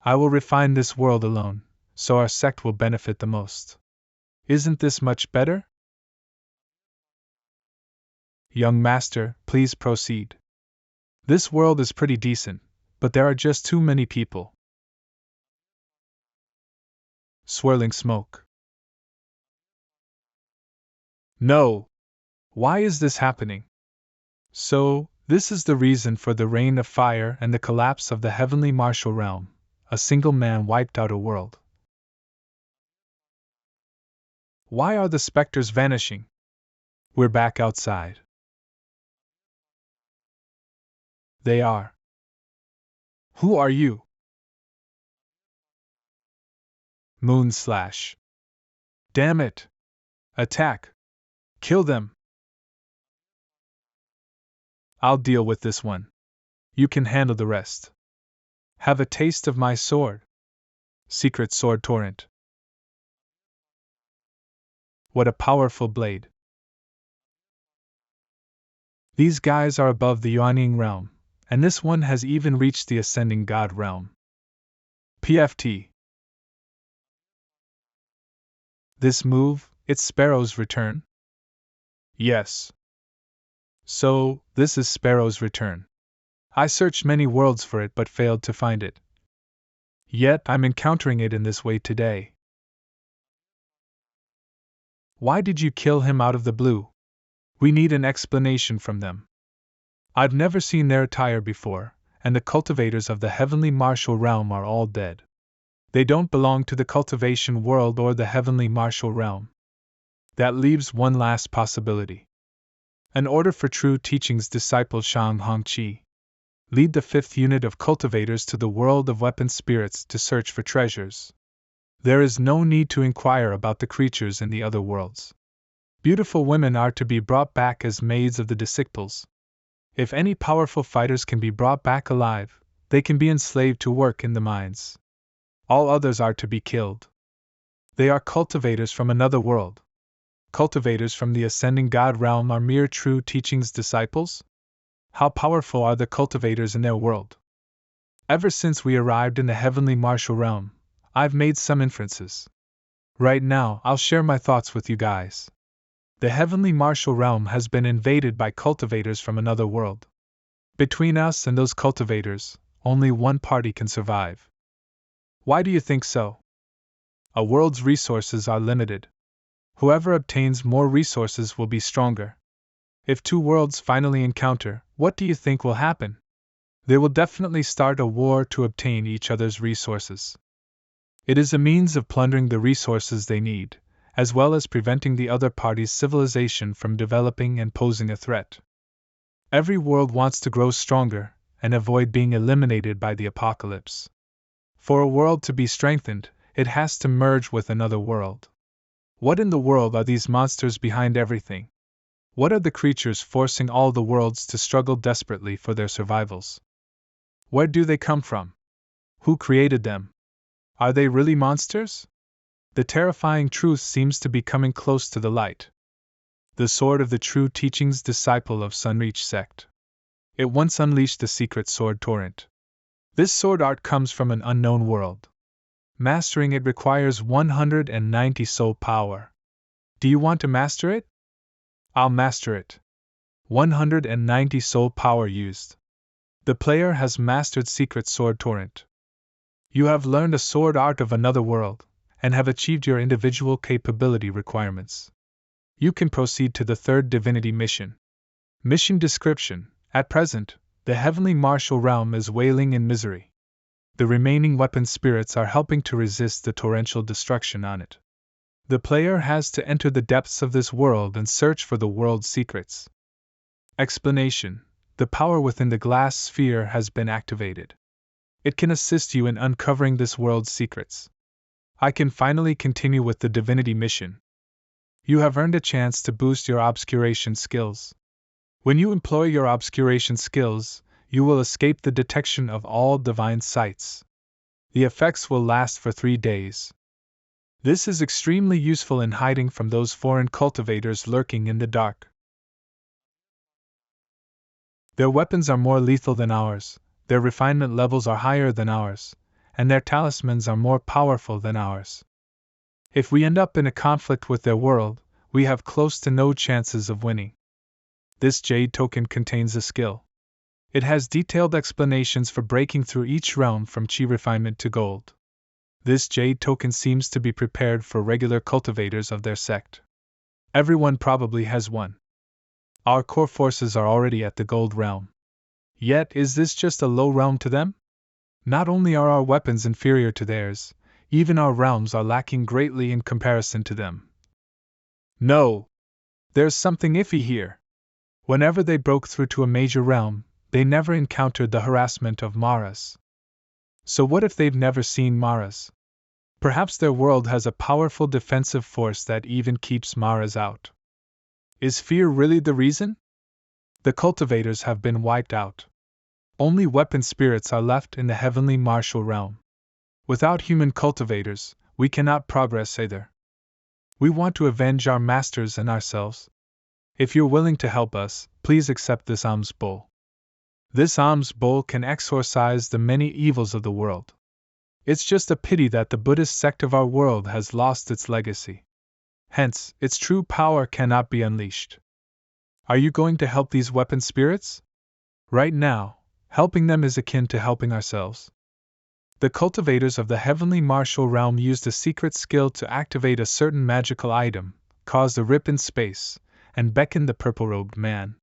I will refine this world alone, so our sect will benefit the most. Isn't this much better? Young master, please proceed. This world is pretty decent, but there are just too many people. Swirling smoke. No! Why is this happening? So, this is the reason for the Reign of Fire and the collapse of the heavenly martial realm. A single man wiped out a world. Why are the specters vanishing? We're back outside. They are. Who are you? Moonslash. Damn it! Attack! Kill them! I'll deal with this one. You can handle the rest. Have a taste of my sword. Secret Sword Torrent. What a powerful blade. These guys are above the Yuanying realm, and this one has even reached the Ascending God realm. PFT. This move, it's Sparrow's return? Yes. So, this is Sparrow's return. I searched many worlds for it but failed to find it. Yet I'm encountering it in this way today. Why did you kill him out of the blue? We need an explanation from them. I've never seen their attire before, and the cultivators of the heavenly martial realm are all dead. They don't belong to the cultivation world or the heavenly martial realm. That leaves one last possibility. An order for true teaching's disciple Shang Hongqi. Lead the 5th unit of cultivators to the world of weapon spirits to search for treasures. There is no need to inquire about the creatures in the other worlds. Beautiful women are to be brought back as maids of the disciples. If any powerful fighters can be brought back alive, they can be enslaved to work in the mines. All others are to be killed. They are cultivators from another world. Cultivators from the Ascending God realm are mere true teaching's disciples? How powerful are the cultivators in their world? Ever since we arrived in the heavenly martial realm, I've made some inferences. Right now, I'll share my thoughts with you guys. The heavenly martial realm has been invaded by cultivators from another world. Between us and those cultivators, only one party can survive. Why do you think so? A world's resources are limited. Whoever obtains more resources will be stronger. If two worlds finally encounter, what do you think will happen? They will definitely start a war to obtain each other's resources. It is a means of plundering the resources they need, as well as preventing the other party's civilization from developing and posing a threat. Every world wants to grow stronger and avoid being eliminated by the apocalypse. For a world to be strengthened, it has to merge with another world. What in the world are these monsters behind everything? What are the creatures forcing all the worlds to struggle desperately for their survivals? Where do they come from? Who created them? Are they really monsters? The terrifying truth seems to be coming close to the light. The sword of the true teaching's disciple of Sunreach sect. It once unleashed the secret sword torrent. This sword art comes from an unknown world. Mastering it requires 190 soul power. Do you want to master it? I'll master it. 190 soul power used. The player has mastered Secret Sword Torrent. You have learned a sword art of another world, and have achieved your individual capability requirements. You can proceed to the 3rd Divinity Mission. Mission description: at present, the heavenly martial realm is wailing in misery. The remaining weapon spirits are helping to resist the torrential destruction on it. The player has to enter the depths of this world and search for the world's secrets. Explanation: the power within the glass sphere has been activated. It can assist you in uncovering this world's secrets. I can finally continue with the divinity mission. You have earned a chance to boost your obscuration skills. When you employ your obscuration skills, you will escape the detection of all divine sights. The effects will last for 3 days. This is extremely useful in hiding from those foreign cultivators lurking in the dark. Their weapons are more lethal than ours, their refinement levels are higher than ours, and their talismans are more powerful than ours. If we end up in a conflict with their world, we have close to no chances of winning. This jade token contains a skill. It has detailed explanations for breaking through each realm from chi refinement to gold. This jade token seems to be prepared for regular cultivators of their sect. Everyone probably has one. Our core forces are already at the gold realm. Yet, is this just a low realm to them? Not only are our weapons inferior to theirs, even our realms are lacking greatly in comparison to them. No! There's something iffy here. Whenever they broke through to a major realm, they never encountered the harassment of Maras. So what if they've never seen Maras? Perhaps their world has a powerful defensive force that even keeps Maras out. Is fear really the reason? The cultivators have been wiped out. Only weapon spirits are left in the heavenly martial realm. Without human cultivators, we cannot progress either. We want to avenge our masters and ourselves. If you're willing to help us, please accept this alms bowl. This alms bowl can exorcise the many evils of the world. It's just a pity that the Buddhist sect of our world has lost its legacy. Hence, its true power cannot be unleashed. Are you going to help these weapon spirits? Right now, helping them is akin to helping ourselves. The cultivators of the heavenly martial realm used a secret skill to activate a certain magical item, caused a rip in space, and beckoned the purple-robed man.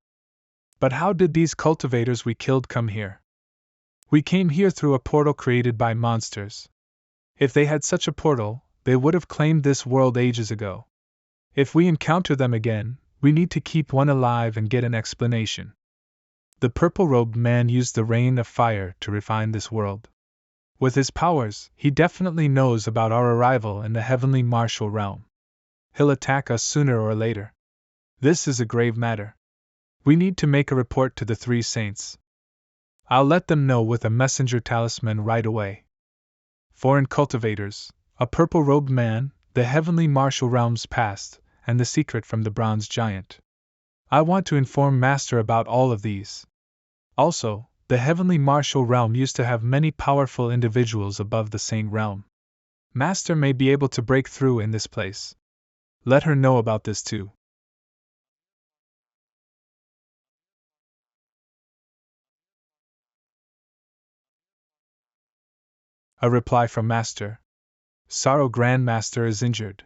But how did these cultivators we killed come here? We came here through a portal created by monsters. If they had such a portal, they would have claimed this world ages ago. If we encounter them again, we need to keep one alive and get an explanation. The purple-robed man used the rain of fire to refine this world. With his powers, he definitely knows about our arrival in the heavenly martial realm. He'll attack us sooner or later. This is a grave matter. We need to make a report to the three saints. I'll let them know with a messenger talisman right away. Foreign cultivators, a purple-robed man, the heavenly martial realms past, and the secret from the bronze giant. I want to inform Master about all of these. Also, the heavenly martial realm used to have many powerful individuals above the saint realm. Master may be able to break through in this place. Let her know about this too. A reply from Master. Sorrow Grandmaster is injured.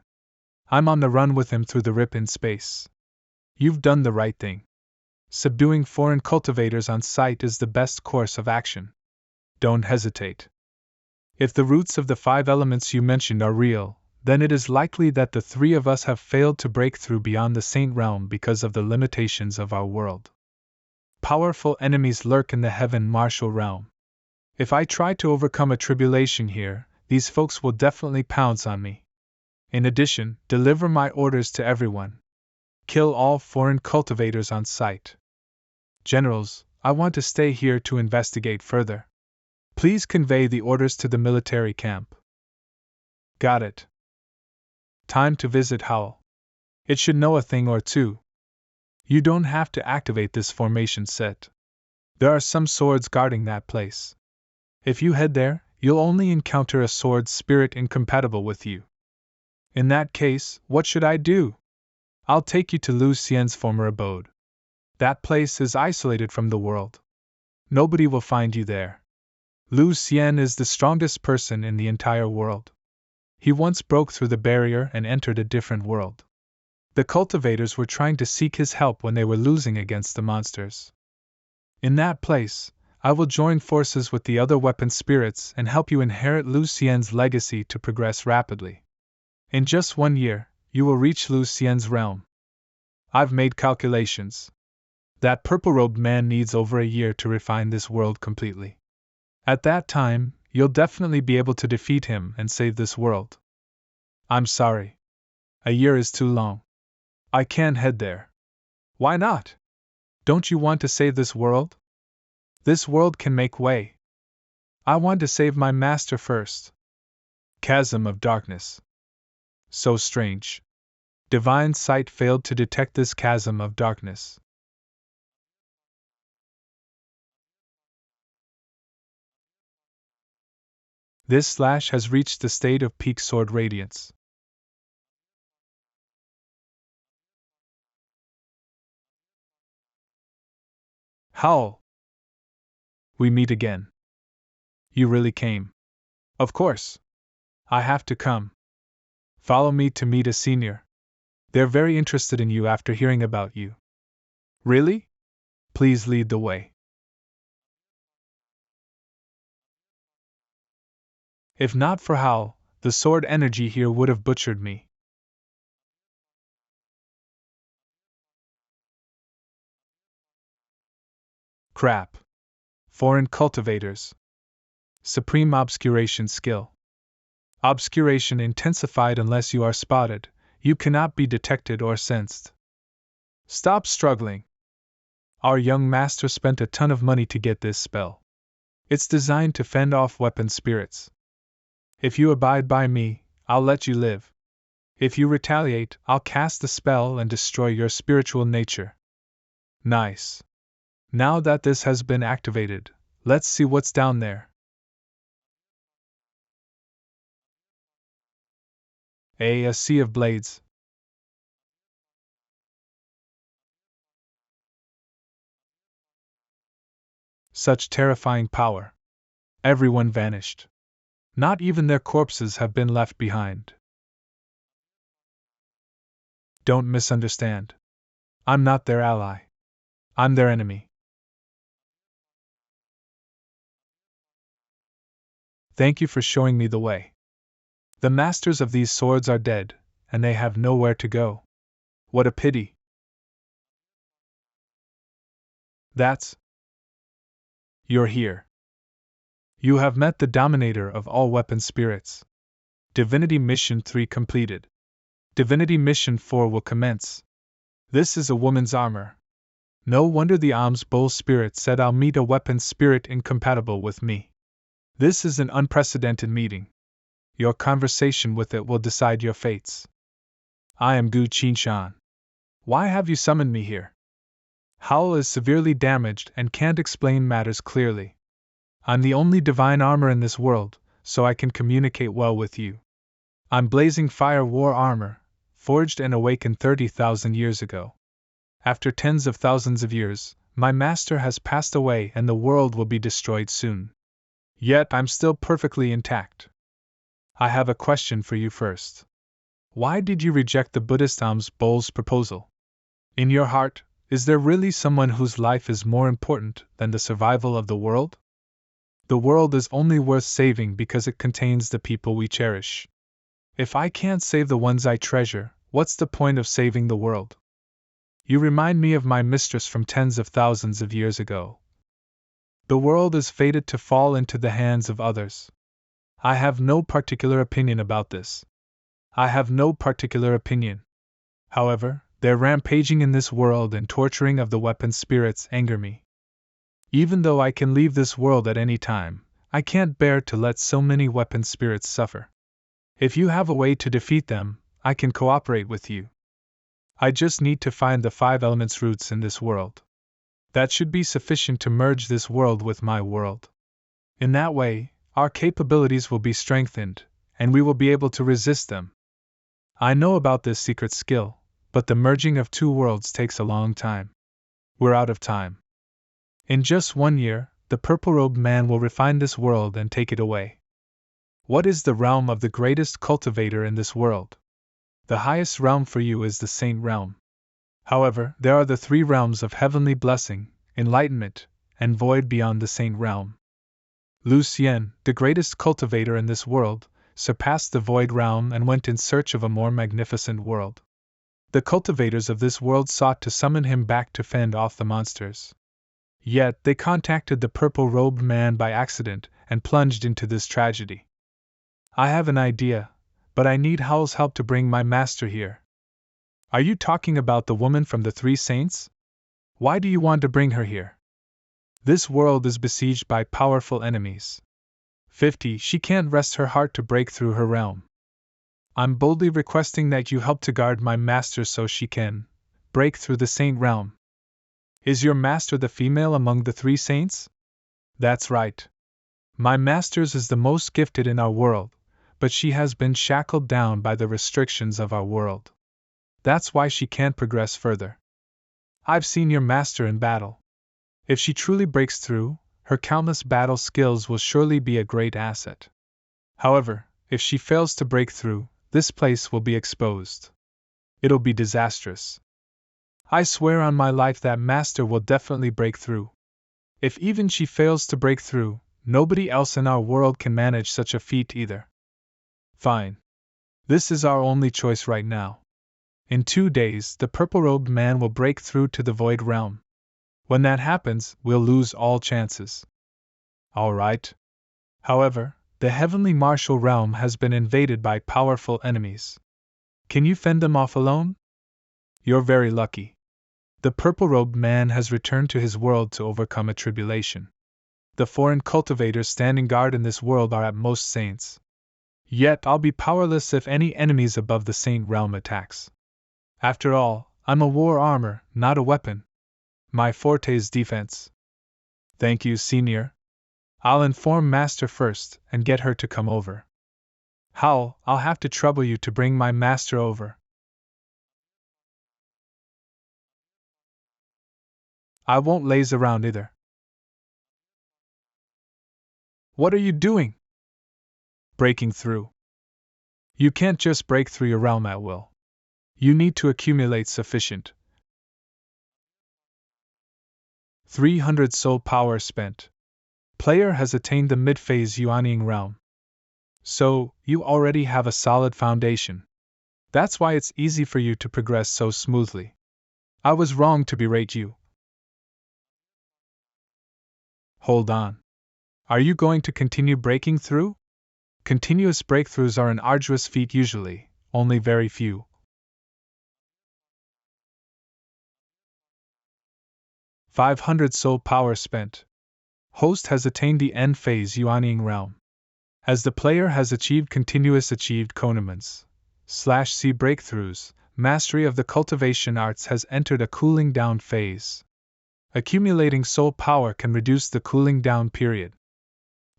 I'm on the run with him through the rip in space. You've done the right thing. Subduing foreign cultivators on sight is the best course of action. Don't hesitate. If the roots of the 5 elements you mentioned are real, then it is likely that the 3 of us have failed to break through beyond the saint realm because of the limitations of our world. Powerful enemies lurk in the heaven martial realm. If I try to overcome a tribulation here, these folks will definitely pounce on me. In addition, deliver my orders to everyone. Kill all foreign cultivators on sight. Generals, I want to stay here to investigate further. Please convey the orders to the military camp. Got it. Time to visit Howl. It should know a thing or two. You don't have to activate this formation set. There are some swords guarding that place. If you head there, you'll only encounter a sword spirit incompatible with you. In that case, what should I do? I'll take you to Lu Xian's former abode. That place is isolated from the world. Nobody will find you there. Lu Xian is the strongest person in the entire world. He once broke through the barrier and entered a different world. The cultivators were trying to seek his help when they were losing against the monsters. In that place, I will join forces with the other weapon spirits and help you inherit Lu Xian's legacy to progress rapidly. In just 1 year, you will reach Lu Xian's realm. I've made calculations. That purple-robed man needs over a year to refine this world completely. At that time, you'll definitely be able to defeat him and save this world. I'm sorry. A year is too long. I can't head there. Why not? Don't you want to save this world? This world can make way. I want to save my master first. Chasm of darkness. So strange. Divine sight failed to detect this chasm of darkness. This slash has reached the state of peak sword radiance. Howl! We meet again. You really came. Of course. I have to come. Follow me to meet a senior. They're very interested in you after hearing about you. Really? Please lead the way. If not for Howl, the sword energy here would have butchered me. Crap. Foreign cultivators. Supreme obscuration skill. Obscuration intensified unless you are spotted, you cannot be detected or sensed. Stop struggling. Our young master spent a ton of money to get this spell. It's designed to fend off weapon spirits. If you abide by me, I'll let you live. If you retaliate, I'll cast the spell and destroy your spiritual nature. Nice. Now that this has been activated, let's see what's down there. A sea of blades. Such terrifying power. Everyone vanished. Not even their corpses have been left behind. Don't misunderstand. I'm not their ally. I'm their enemy. Thank you for showing me the way. The masters of these swords are dead, and they have nowhere to go. What a pity. That's. You're here. You have met the dominator of all weapon spirits. Divinity Mission 3 completed. Divinity Mission 4 will commence. This is a woman's armor. No wonder the alms bowl spirit said I'll meet a weapon spirit incompatible with me. This is an unprecedented meeting. Your conversation with it will decide your fates. I am Gu Qinshan. Why have you summoned me here? Howl is severely damaged and can't explain matters clearly. I'm the only divine armor in this world, so I can communicate well with you. I'm Blazing Fire War Armor, forged and awakened 30,000 years ago. After tens of thousands of years, my master has passed away and the world will be destroyed soon. Yet I'm still perfectly intact. I have a question for you first. Why did you reject the Buddhist alms bowl's proposal? In your heart, is there really someone whose life is more important than the survival of the world? The world is only worth saving because it contains the people we cherish. If I can't save the ones I treasure, what's the point of saving the world? You remind me of my mistress from tens of thousands of years ago. The world is fated to fall into the hands of others. I have no particular opinion about this. I have no particular opinion. However, their rampaging in this world and torturing of the weapon spirits anger me. Even though I can leave this world at any time, I can't bear to let so many weapon spirits suffer. If you have a way to defeat them, I can cooperate with you. I just need to find the 5 elements roots in this world. That should be sufficient to merge this world with my world. In that way, our capabilities will be strengthened, and we will be able to resist them. I know about this secret skill, but the merging of 2 worlds takes a long time. We're out of time. In just 1 year, the purple-robed man will refine this world and take it away. What is the realm of the greatest cultivator in this world? The highest realm for you is the Saint Realm. However, there are the 3 realms of heavenly blessing, enlightenment, and void beyond the Saint Realm. Lu Xian, the greatest cultivator in this world, surpassed the void realm and went in search of a more magnificent world. The cultivators of this world sought to summon him back to fend off the monsters. Yet they contacted the purple-robed man by accident and plunged into this tragedy. I have an idea, but I need Howl's help to bring my master here. Are you talking about the woman from the 3 saints? Why do you want to bring her here? This world is besieged by powerful enemies. 50. She can't rest her heart to break through her realm. I'm boldly requesting that you help to guard my master so she can break through the Saint Realm. Is your master the female among the 3 saints? That's right. My master's is the most gifted in our world, but she has been shackled down by the restrictions of our world. That's why she can't progress further. I've seen your master in battle. If she truly breaks through, her countless battle skills will surely be a great asset. However, if she fails to break through, this place will be exposed. It'll be disastrous. I swear on my life that master will definitely break through. If even she fails to break through, nobody else in our world can manage such a feat either. Fine. This is our only choice right now. In 2 days, the purple-robed man will break through to the Void Realm. When that happens, we'll lose all chances. All right. However, the Heavenly Martial Realm has been invaded by powerful enemies. Can you fend them off alone? You're very lucky. The purple-robed man has returned to his world to overcome a tribulation. The foreign cultivators standing guard in this world are at most saints. Yet I'll be powerless if any enemies above the saint realm attacks. After all, I'm a war armor, not a weapon. My forte is defense. Thank you, Senior. I'll inform Master first and get her to come over. How? I'll have to trouble you to bring my master over. I won't laze around either. What are you doing? Breaking through. You can't just break through your realm at will. You need to accumulate sufficient 300 soul power spent. Player has attained the mid-phase Yuanying realm. So, you already have a solid foundation. That's why it's easy for you to progress so smoothly. I was wrong to berate you. Hold on. Are you going to continue breaking through? Continuous breakthroughs are an arduous feat usually, only very few. 500 soul power spent. Host has attained the end phase Yuanying realm. As the player has achieved continuous achieved coniments /C breakthroughs, mastery of the cultivation arts has entered a cooling down phase. Accumulating soul power can reduce the cooling down period.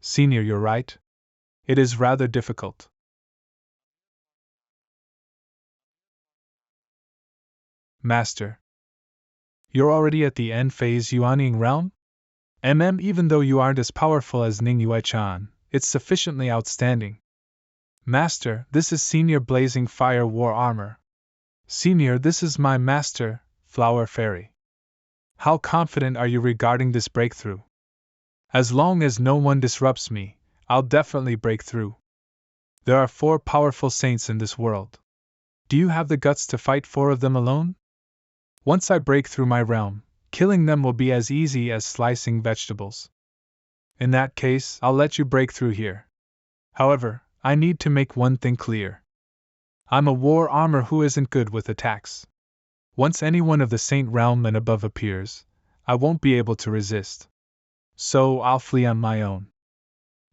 Senior, you're right. It is rather difficult. Master. You're already at the end phase Yuanying realm? Even though you aren't as powerful as Ning Yue-chan, it's sufficiently outstanding. Master, this is Senior Blazing Fire War Armor. Senior, this is my master, Flower Fairy. How confident are you regarding this breakthrough? As long as no one disrupts me, I'll definitely break through. There are 4 powerful saints in this world. Do you have the guts to fight 4 of them alone? Once I break through my realm, killing them will be as easy as slicing vegetables. In that case, I'll let you break through here. However, I need to make one thing clear. I'm a war armor who isn't good with attacks. Once anyone of the Saint realm and above appears, I won't be able to resist. So I'll flee on my own.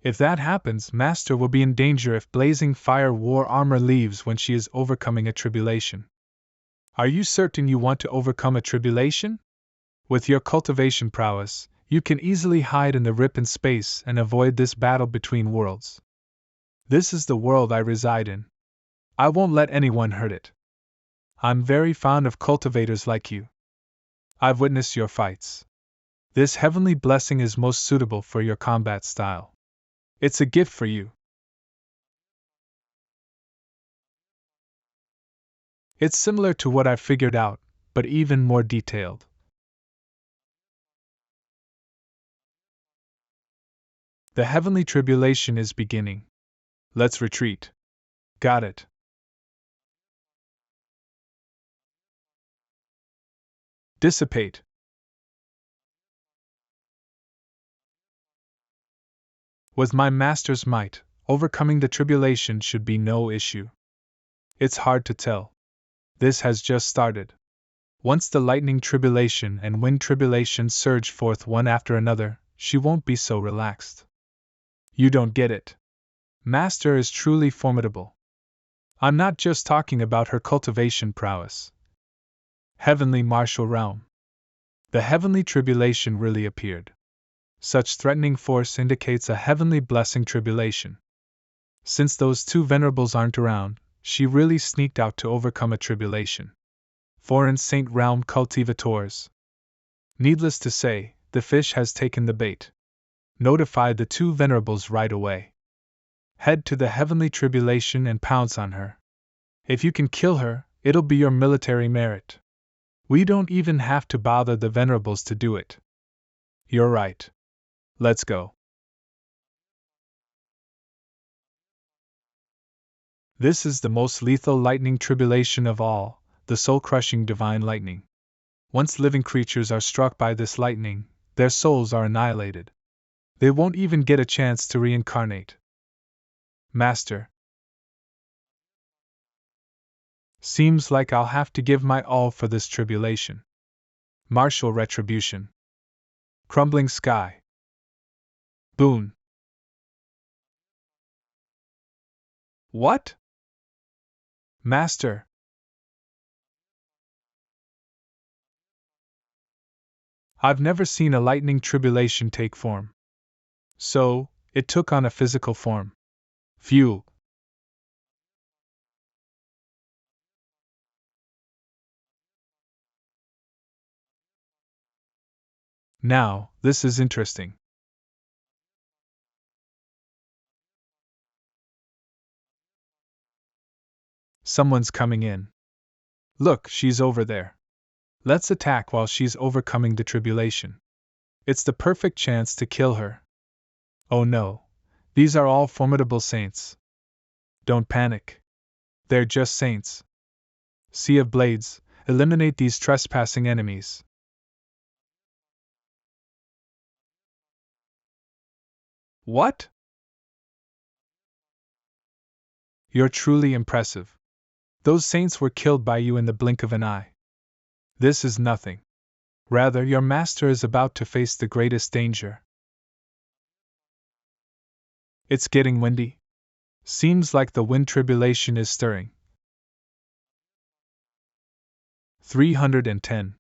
If that happens, Master will be in danger if Blazing Fire War Armor leaves when she is overcoming a tribulation. Are you certain you want to overcome a tribulation? With your cultivation prowess, you can easily hide in the rip in space and avoid this battle between worlds. This is the world I reside in. I won't let anyone hurt it. I'm very fond of cultivators like you. I've witnessed your fights. This heavenly blessing is most suitable for your combat style. It's a gift for you. It's similar to what I figured out, but even more detailed. The heavenly tribulation is beginning. Let's retreat. Got it. Dissipate. With my master's might, overcoming the tribulation should be no issue. It's hard to tell. This has just started. Once the lightning tribulation and wind tribulation surge forth one after another, she won't be so relaxed. You don't get it. Master is truly formidable. I'm not just talking about her cultivation prowess. Heavenly martial realm. The heavenly tribulation really appeared. Such threatening force indicates a heavenly blessing tribulation. Since those 2 venerables aren't around, she really sneaked out to overcome a tribulation. Foreign Saint Realm cultivators. Needless to say, the fish has taken the bait. Notify the 2 venerables right away. Head to the heavenly tribulation and pounce on her. If you can kill her, it'll be your military merit. We don't even have to bother the venerables to do it. You're right. Let's go. This is the most lethal lightning tribulation of all, the soul-crushing divine lightning. Once living creatures are struck by this lightning, their souls are annihilated. They won't even get a chance to reincarnate. Master. Seems like I'll have to give my all for this tribulation. Martial retribution. Crumbling sky. Boon. What? Master. I've never seen a lightning tribulation take form. So, it took on a physical form. Phew. Now, this is interesting. Someone's coming in. Look, she's over there. Let's attack while she's overcoming the tribulation. It's the perfect chance to kill her. Oh no, these are all formidable saints. Don't panic. They're just saints. Sea of Blades, eliminate these trespassing enemies. What? You're truly impressive. Those saints were killed by you in the blink of an eye. This is nothing. Rather, your master is about to face the greatest danger. It's getting windy. Seems like the wind tribulation is stirring. 310.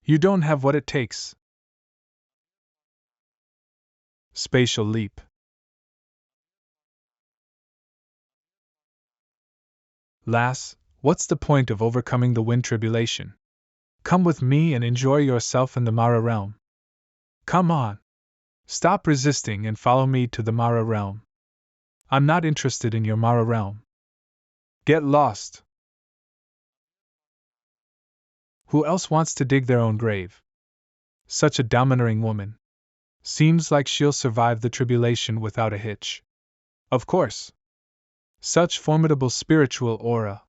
You don't have what it takes. Spatial leap. Lass, what's the point of overcoming the wind tribulation? Come with me and enjoy yourself in the Mara realm. Come on. Stop resisting and follow me to the Mara realm. I'm not interested in your Mara realm. Get lost. Who else wants to dig their own grave? Such a domineering woman. Seems like she'll survive the tribulation without a hitch. Of course. Such formidable spiritual aura.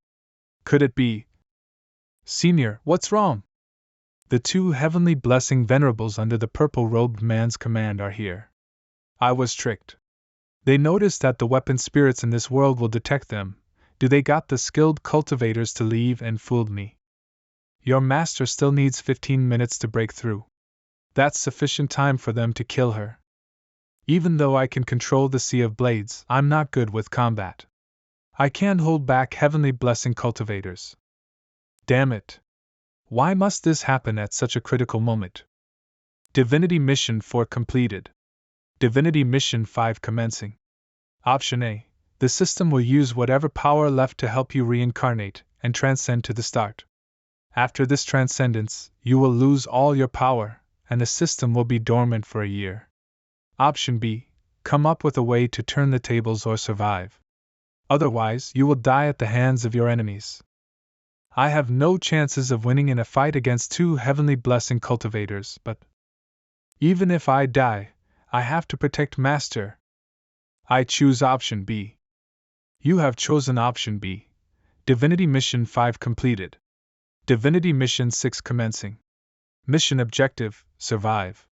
Could it be? Senior, what's wrong? The two heavenly blessing venerables under the purple-robed man's command are here. I was tricked. They noticed that the weapon spirits in this world will detect them. Do they got the skilled cultivators to leave and fooled me? Your master still needs 15 minutes to break through. That's sufficient time for them to kill her. Even though I can control the Sea of Blades, I'm not good with combat. I can't hold back heavenly blessing cultivators. Damn it. Why must this happen at such a critical moment? Divinity Mission 4 completed. Divinity Mission 5 commencing. Option A. The system will use whatever power left to help you reincarnate and transcend to the start. After this transcendence, you will lose all your power, and the system will be dormant for a year. Option B. Come up with a way to turn the tables or survive. Otherwise, you will die at the hands of your enemies. I have no chances of winning in a fight against two heavenly blessing cultivators, but even if I die, I have to protect Master. I choose option B. You have chosen option B. Divinity Mission 5 completed. Divinity Mission 6 commencing. Mission objective: survive.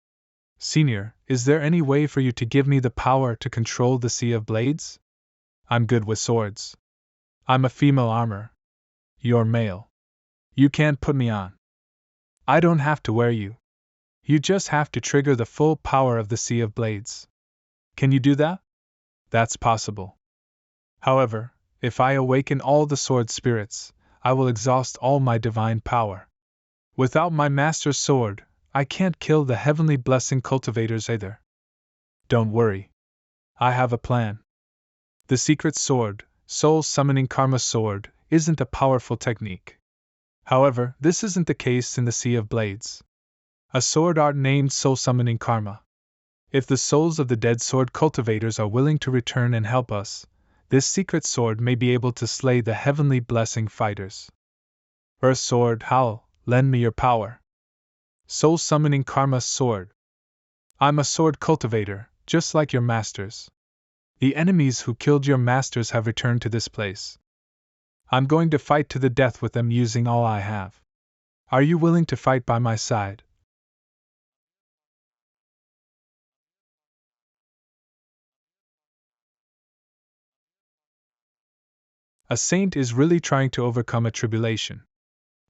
Senior, is there any way for you to give me the power to control the Sea of Blades? I'm good with swords. I'm a female armor. You're male. You can't put me on. I don't have to wear you. You just have to trigger the full power of the Sea of Blades. Can you do that? That's possible. However, if I awaken all the sword spirits, I will exhaust all my divine power. Without my master's sword, I can't kill the heavenly blessing cultivators either. Don't worry. I have a plan. The secret sword, soul summoning karma sword, isn't a powerful technique. However, this isn't the case in the Sea of Blades. A sword art named soul summoning karma. If the souls of the dead sword cultivators are willing to return and help us, this secret sword may be able to slay the heavenly blessing fighters. Earth sword, howl, lend me your power. Soul summoning Karma's sword. I'm a sword cultivator, just like your masters. The enemies who killed your masters have returned to this place. I'm going to fight to the death with them using all I have. Are you willing to fight by my side? A saint is really trying to overcome a tribulation.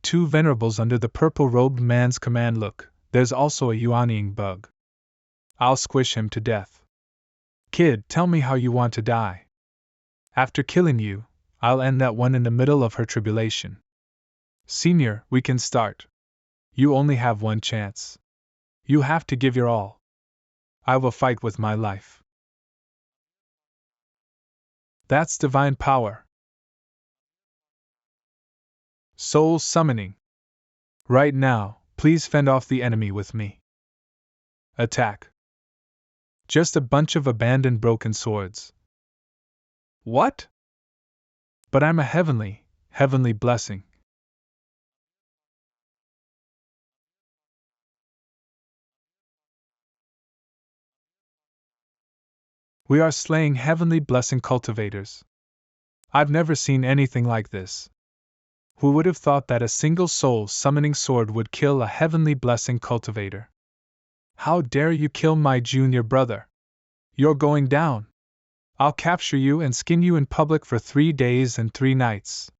Two venerables under the purple-robed man's command. Look, there's also a Yuanying bug. I'll squish him to death. Kid, tell me how you want to die. After killing you, I'll end that one in the middle of her tribulation. Senior, we can start. You only have one chance. You have to give your all. I will fight with my life. That's divine power. Soul summoning. Right now, please fend off the enemy with me. Attack. Just a bunch of abandoned broken swords. What? But I'm a heavenly blessing. We are slaying heavenly blessing cultivators. I've never seen anything like this. Who would have thought that a single soul summoning sword would kill a heavenly blessing cultivator? How dare you kill my junior brother? You're going down. I'll capture you and skin you in public for 3 days and 3 nights.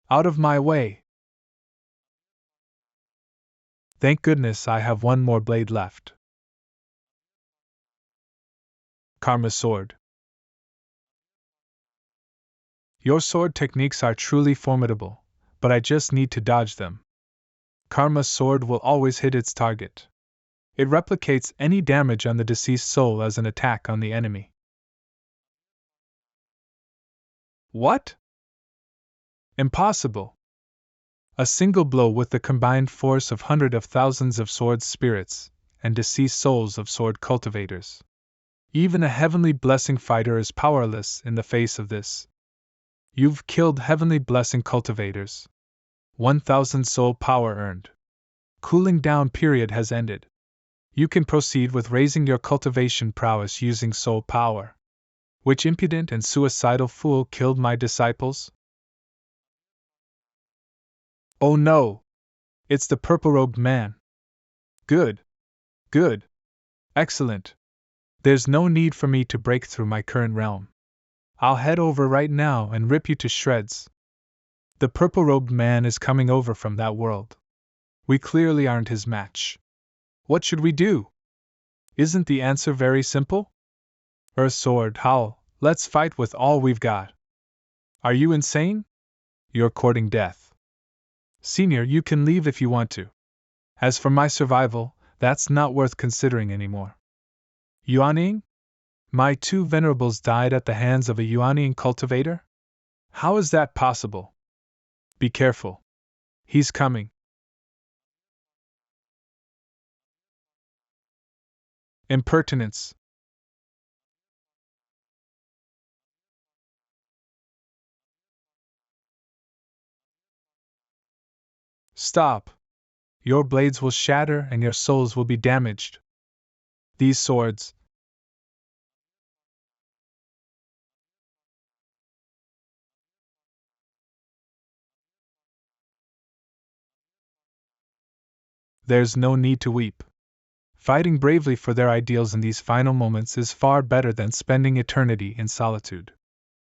Out of my way. Thank goodness I have one more blade left. Karma sword. Your sword techniques are truly formidable, but I just need to dodge them. Karma's sword will always hit its target. It replicates any damage on the deceased soul as an attack on the enemy. What? Impossible. A single blow with the combined force of hundreds of thousands of sword spirits and deceased souls of sword cultivators. Even a heavenly blessing fighter is powerless in the face of this. You've killed heavenly blessing cultivators. 1,000 soul power earned. Cooling down period has ended. You can proceed with raising your cultivation prowess using soul power. Which impudent and suicidal fool killed my disciples? Oh no! It's the purple-robed man. Good. Good. Excellent. There's no need for me to break through my current realm. I'll head over right now and rip you to shreds. The purple-robed man is coming over from that world. We clearly aren't his match. What should we do? Isn't the answer very simple? Earth sword, howl, let's fight with all we've got. Are you insane? You're courting death. Senior, you can leave if you want to. As for my survival, that's not worth considering anymore. Yuanying? My 2 venerables died at the hands of a Yuanying cultivator? How is that possible? Be careful. He's coming. Impertinence. Stop. Your blades will shatter and your souls will be damaged. These swords. There's no need to weep. Fighting bravely for their ideals in these final moments is far better than spending eternity in solitude.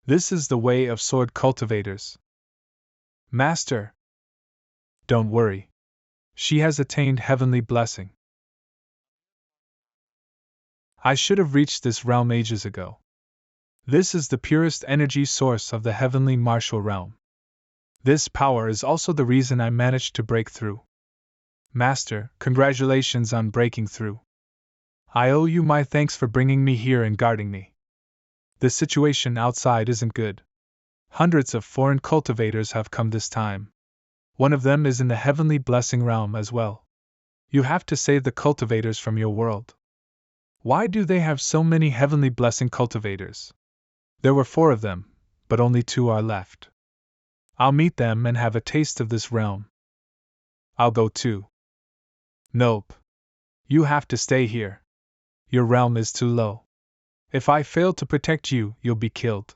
This is the way of sword cultivators. Master! Don't worry. She has attained heavenly blessing. I should have reached this realm ages ago. This is the purest energy source of the heavenly martial realm. This power is also the reason I managed to break through. Master, congratulations on breaking through. I owe you my thanks for bringing me here and guarding me. The situation outside isn't good. Hundreds of foreign cultivators have come this time. One of them is in the heavenly blessing realm as well. You have to save the cultivators from your world. Why do they have so many heavenly blessing cultivators? There were 4 of them, but only 2 are left. I'll meet them and have a taste of this realm. I'll go too. Nope. You have to stay here. Your realm is too low. If I fail to protect you, you'll be killed.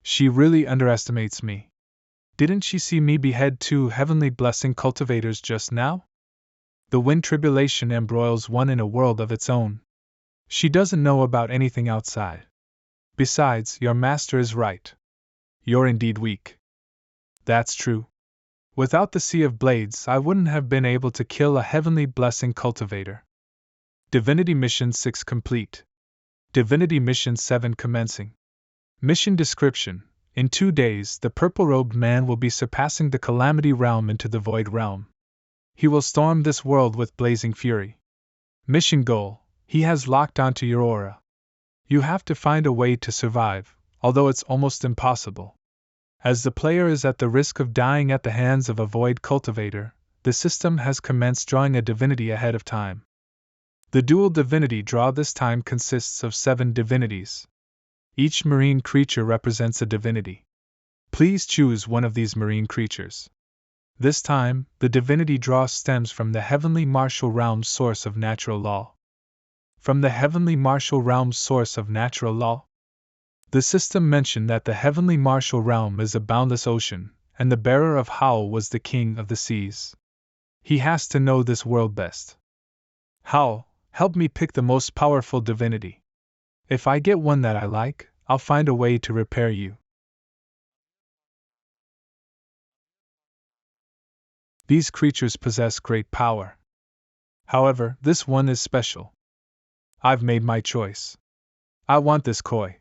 She really underestimates me. Didn't she see me behead 2 heavenly blessing cultivators just now? The wind tribulation embroils one in a world of its own. She doesn't know about anything outside. Besides, your master is right. You're indeed weak. That's true. Without the Sea of Blades, I wouldn't have been able to kill a heavenly blessing cultivator. Divinity Mission 6 complete. Divinity Mission 7 commencing. Mission description: in 2 days, the purple-robed man will be surpassing the Calamity Realm into the Void Realm. He will storm this world with blazing fury. Mission goal: he has locked onto your aura. You have to find a way to survive, although it's almost impossible. As the player is at the risk of dying at the hands of a void cultivator, the system has commenced drawing a divinity ahead of time. The dual divinity draw this time consists of 7 divinities. Each marine creature represents a divinity. Please choose one of these marine creatures. This time, the divinity draw stems from the heavenly martial realm's source of natural law. From the heavenly martial realm's source of natural law? The system mentioned that the heavenly martial realm is a boundless ocean, and the bearer of Howl was the king of the seas. He has to know this world best. Howl, help me pick the most powerful divinity. If I get one that I like, I'll find a way to repair you. These creatures possess great power. However, this one is special. I've made my choice. I want this koi.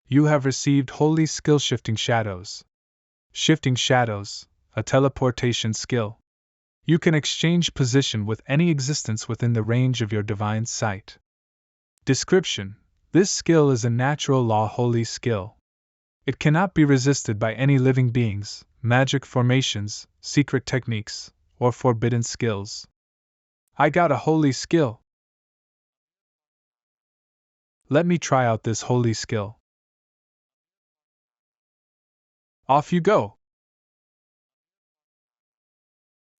You have received Holy Skill Shifting Shadows. Shifting Shadows, a teleportation skill. You can exchange position with any existence within the range of your divine sight. Description: this skill is a natural law holy skill. It cannot be resisted by any living beings, magic formations, secret techniques, or forbidden skills. I got a holy skill. Let me try out this holy skill. Off you go!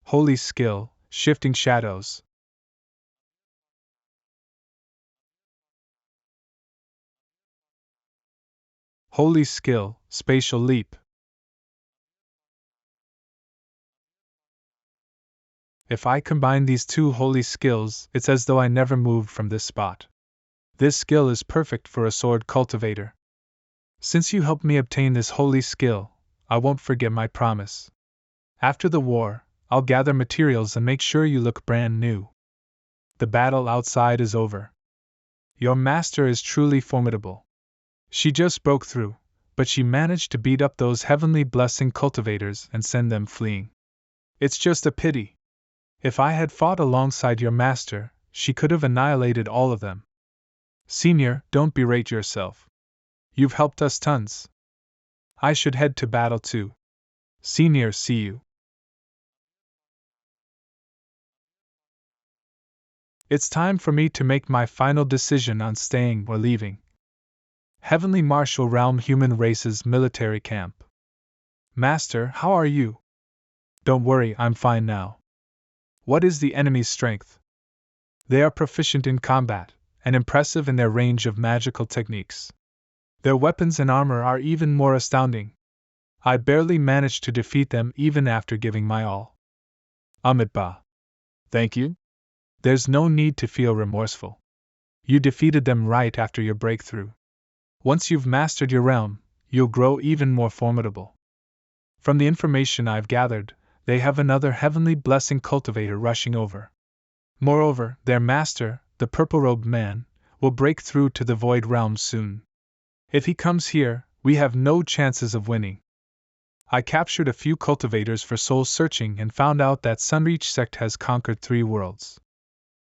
Holy skill, Shifting Shadows. Holy skill, Spatial Leap. If I combine these 2 holy skills, it's as though I never moved from this spot. This skill is perfect for a sword cultivator. Since you helped me obtain this holy skill, I won't forget my promise. After the war, I'll gather materials and make sure you look brand new. The battle outside is over. Your master is truly formidable. She just broke through, but she managed to beat up those heavenly blessing cultivators and send them fleeing. It's just a pity. If I had fought alongside your master, she could have annihilated all of them. Senior, don't berate yourself. You've helped us tons. I should head to battle too. Senior, see you. It's time for me to make my final decision on staying or leaving. Heavenly Martial Realm Human Races Military Camp. Master, how are you? Don't worry, I'm fine now. What is the enemy's strength? They are proficient in combat, and impressive in their range of magical techniques. Their weapons and armor are even more astounding. I barely managed to defeat them even after giving my all. Amitba. Thank you? There's no need to feel remorseful. You defeated them right after your breakthrough. Once you've mastered your realm, you'll grow even more formidable. From the information I've gathered, they have another heavenly blessing cultivator rushing over. Moreover, their master, the purple-robed man, will break through to the void realm soon. If he comes here, we have no chances of winning. I captured a few cultivators for soul searching and found out that Sunreach sect has conquered 3 worlds.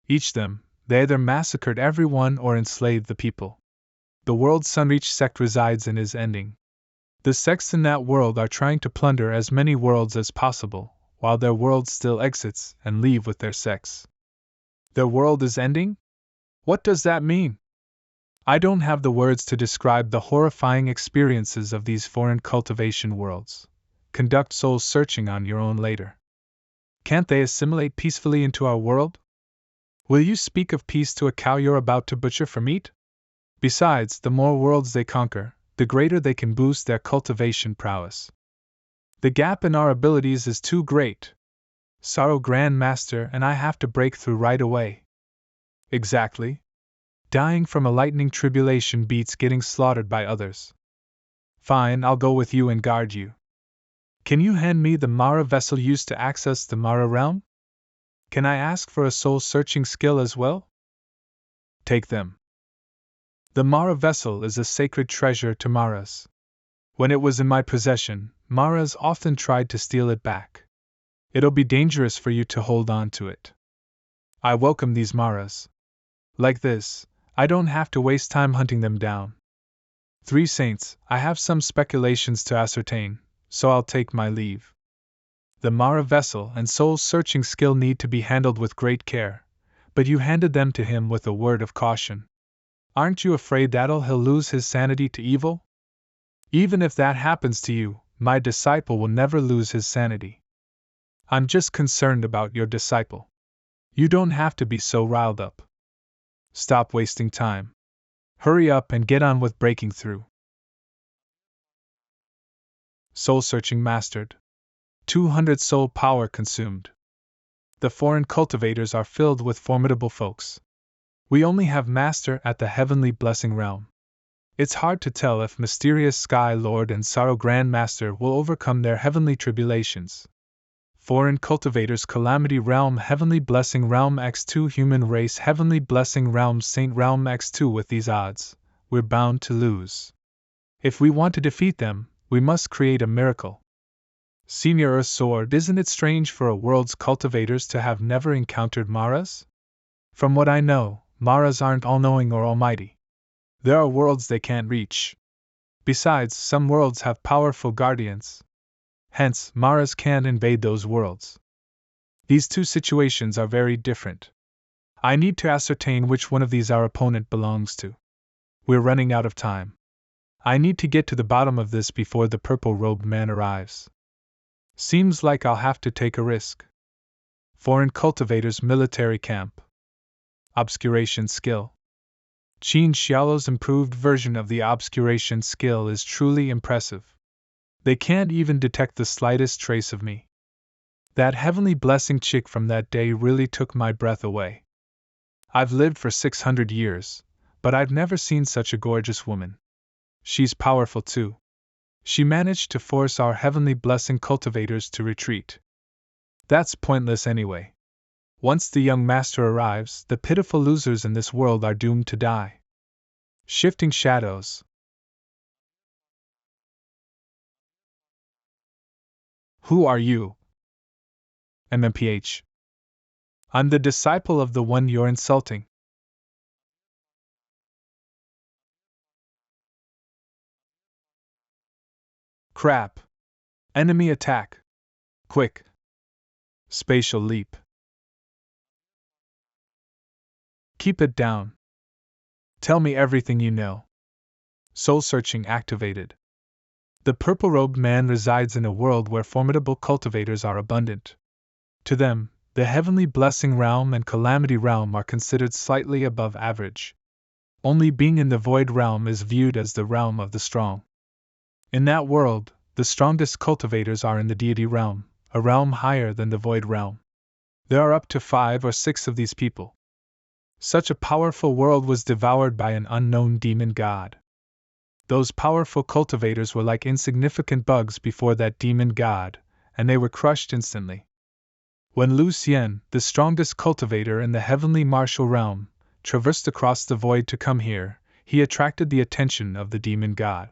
Each them, they either massacred everyone or enslaved the people. The world Sunreach sect resides in is ending. The sects in that world are trying to plunder as many worlds as possible, while their world still exits and leave with their sects. Their world is ending? What does that mean? I don't have the words to describe the horrifying experiences of these foreign cultivation worlds. conduct soul searching on your own later. Can't they assimilate peacefully into our world? Will you speak of peace to a cow you're about to butcher for meat? Besides, the more worlds they conquer, the greater they can boost their cultivation prowess. The gap in our abilities is too great. Sorrow Grand Master and I have to break through right away. Exactly. Dying from a lightning tribulation beats getting slaughtered by others. Fine, I'll go with you and guard you. Can you hand me the Mara vessel used to access the Mara realm? Can I ask for a soul-searching skill as well? Take them. The Mara vessel is a sacred treasure to Maras. When it was in my possession, Maras often tried to steal it back. It'll be dangerous for you to hold on to it. I welcome these Maras. Like this, I don't have to waste time hunting them down. 3 Saints, I have some speculations to ascertain, so I'll take my leave. The Mara vessel and soul-searching skill need to be handled with great care, but you handed them to him with a word of caution. Aren't you afraid that'll he'll lose his sanity to evil? Even if that happens to you, my disciple will never lose his sanity. I'm just concerned about your disciple. You don't have to be so riled up. Stop wasting time. Hurry up and get on with breaking through. Soul searching mastered. 200 soul power consumed. The foreign cultivators are filled with formidable folks. We only have master at the heavenly blessing realm. It's hard to tell if mysterious Sky Lord and Sorrow Grand Master will overcome their heavenly tribulations. Foreign cultivators Calamity Realm Heavenly Blessing Realm X2 Human Race Heavenly Blessing Realm Saint Realm X2 With these odds, we're bound to lose. If we want to defeat them, we must create a miracle. Senior Earth Sword, isn't it strange for a world's cultivators to have never encountered Maras? From what I know, Maras aren't all-knowing or almighty. There are worlds they can't reach. Besides, some worlds have powerful guardians. Hence, Maras can't invade those worlds. These two situations are very different. I need to ascertain which one of these our opponent belongs to. We're running out of time. I need to get to the bottom of this before the purple-robed man arrives. Seems like I'll have to take a risk. Foreign cultivators military camp. Obscuration skill. Qin Xiaolo's improved version of the obscuration skill is truly impressive. They can't even detect the slightest trace of me. That heavenly blessing chick from that day really took my breath away. I've lived for 600 years, but I've never seen such a gorgeous woman. She's powerful too. She managed to force our heavenly blessing cultivators to retreat. That's pointless anyway. Once the young master arrives, the pitiful losers in this world are doomed to die. Shifting shadows. Who are you? MMPH. I'm the disciple of the one you're insulting. Crap. Enemy attack. Quick. Spatial leap. Keep it down. Tell me everything you know. Soul searching activated. The purple-robed man resides in a world where formidable cultivators are abundant. To them, the heavenly blessing realm and calamity realm are considered slightly above average. Only being in the void realm is viewed as the realm of the strong. In that world, the strongest cultivators are in the deity realm, a realm higher than the void realm. There are up to 5 or 6 of these people. Such a powerful world was devoured by an unknown demon god. Those powerful cultivators were like insignificant bugs before that demon god, and they were crushed instantly. When Lu Xian, the strongest cultivator in the heavenly martial realm, traversed across the void to come here, he attracted the attention of the demon god.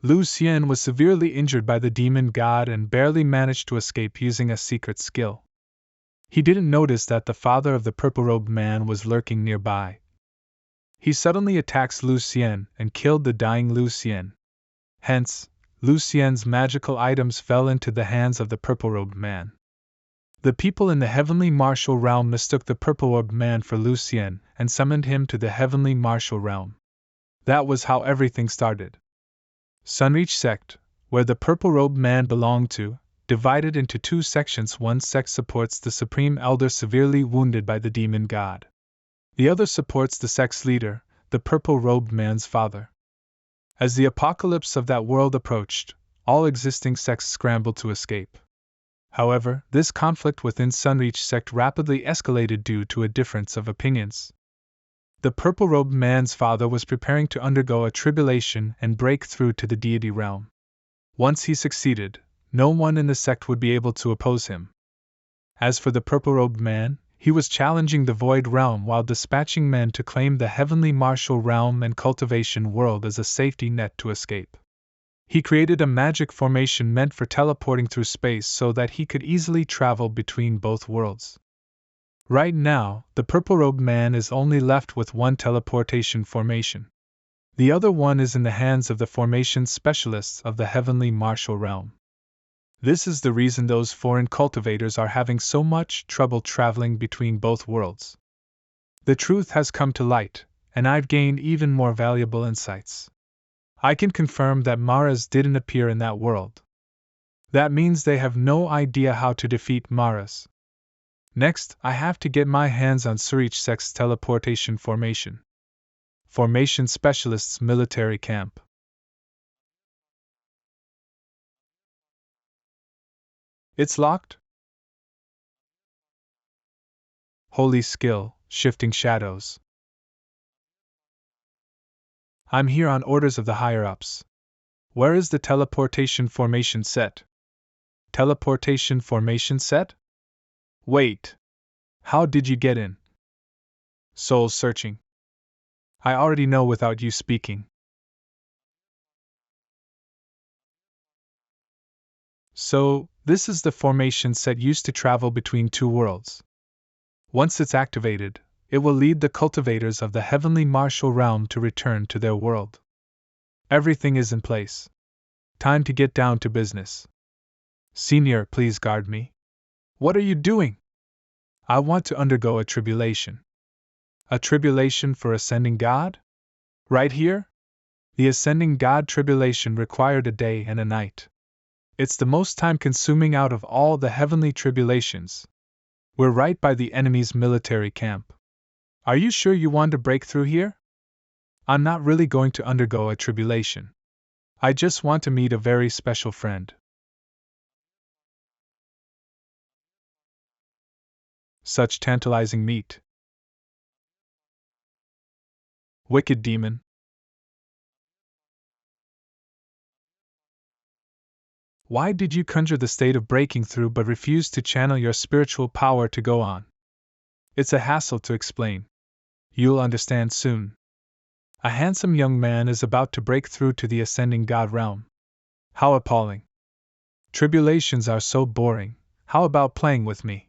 Lu Xian was severely injured by the demon god and barely managed to escape using a secret skill. He didn't notice that the father of the purple-robed man was lurking nearby. He suddenly attacks Lu Xian and killed the dying Lu Xian. Hence, Lu Xian's magical items fell into the hands of the purple-robed man. The people in the heavenly martial realm mistook the purple-robed man for Lu Xian and summoned him to the heavenly martial realm. That was how everything started. Sunreach sect, where the purple-robed man belonged to, divided into two sections. One sect supports the supreme elder severely wounded by the demon god. The other supports the sect's leader, the purple-robed man's father. As the apocalypse of that world approached, all existing sects scrambled to escape. However, this conflict within Sunreach sect rapidly escalated due to a difference of opinions. The purple-robed man's father was preparing to undergo a tribulation and break through to the deity realm. Once he succeeded, no one in the sect would be able to oppose him. As for the purple-robed man, he was challenging the void realm while dispatching men to claim the heavenly martial realm and cultivation world as a safety net to escape. He created a magic formation meant for teleporting through space so that he could easily travel between both worlds. Right now, the purple-robed man is only left with one teleportation formation. The other one is in the hands of the formation specialists of the heavenly martial realm. This is the reason those foreign cultivators are having so much trouble traveling between both worlds. The truth has come to light, and I've gained even more valuable insights. I can confirm that Maras didn't appear in that world. That means they have no idea how to defeat Maras. Next, I have to get my hands on Sunreach sect's teleportation formation. Formation Specialist's military camp. It's locked? Holy skill, shifting shadows. I'm here on orders of the higher-ups. Where is the teleportation formation set? Teleportation formation set? Wait. How did you get in? Soul searching. I already know without you speaking. So, this is the formation set used to travel between two worlds. Once it's activated, it will lead the cultivators of the heavenly martial realm to return to their world. Everything is in place. Time to get down to business. Senior, please guard me. What are you doing? I want to undergo a tribulation. A tribulation for ascending God? Right here? The ascending God tribulation required a day and a night. It's the most time-consuming out of all the heavenly tribulations. We're right by the enemy's military camp. Are you sure you want to break through here? I'm not really going to undergo a tribulation. I just want to meet a very special friend. Such tantalizing meat. Wicked demon. Why did you conjure the state of breaking through but refuse to channel your spiritual power to go on? It's a hassle to explain. You'll understand soon. A handsome young man is about to break through to the ascending God realm. How appalling. Tribulations are so boring. How about playing with me?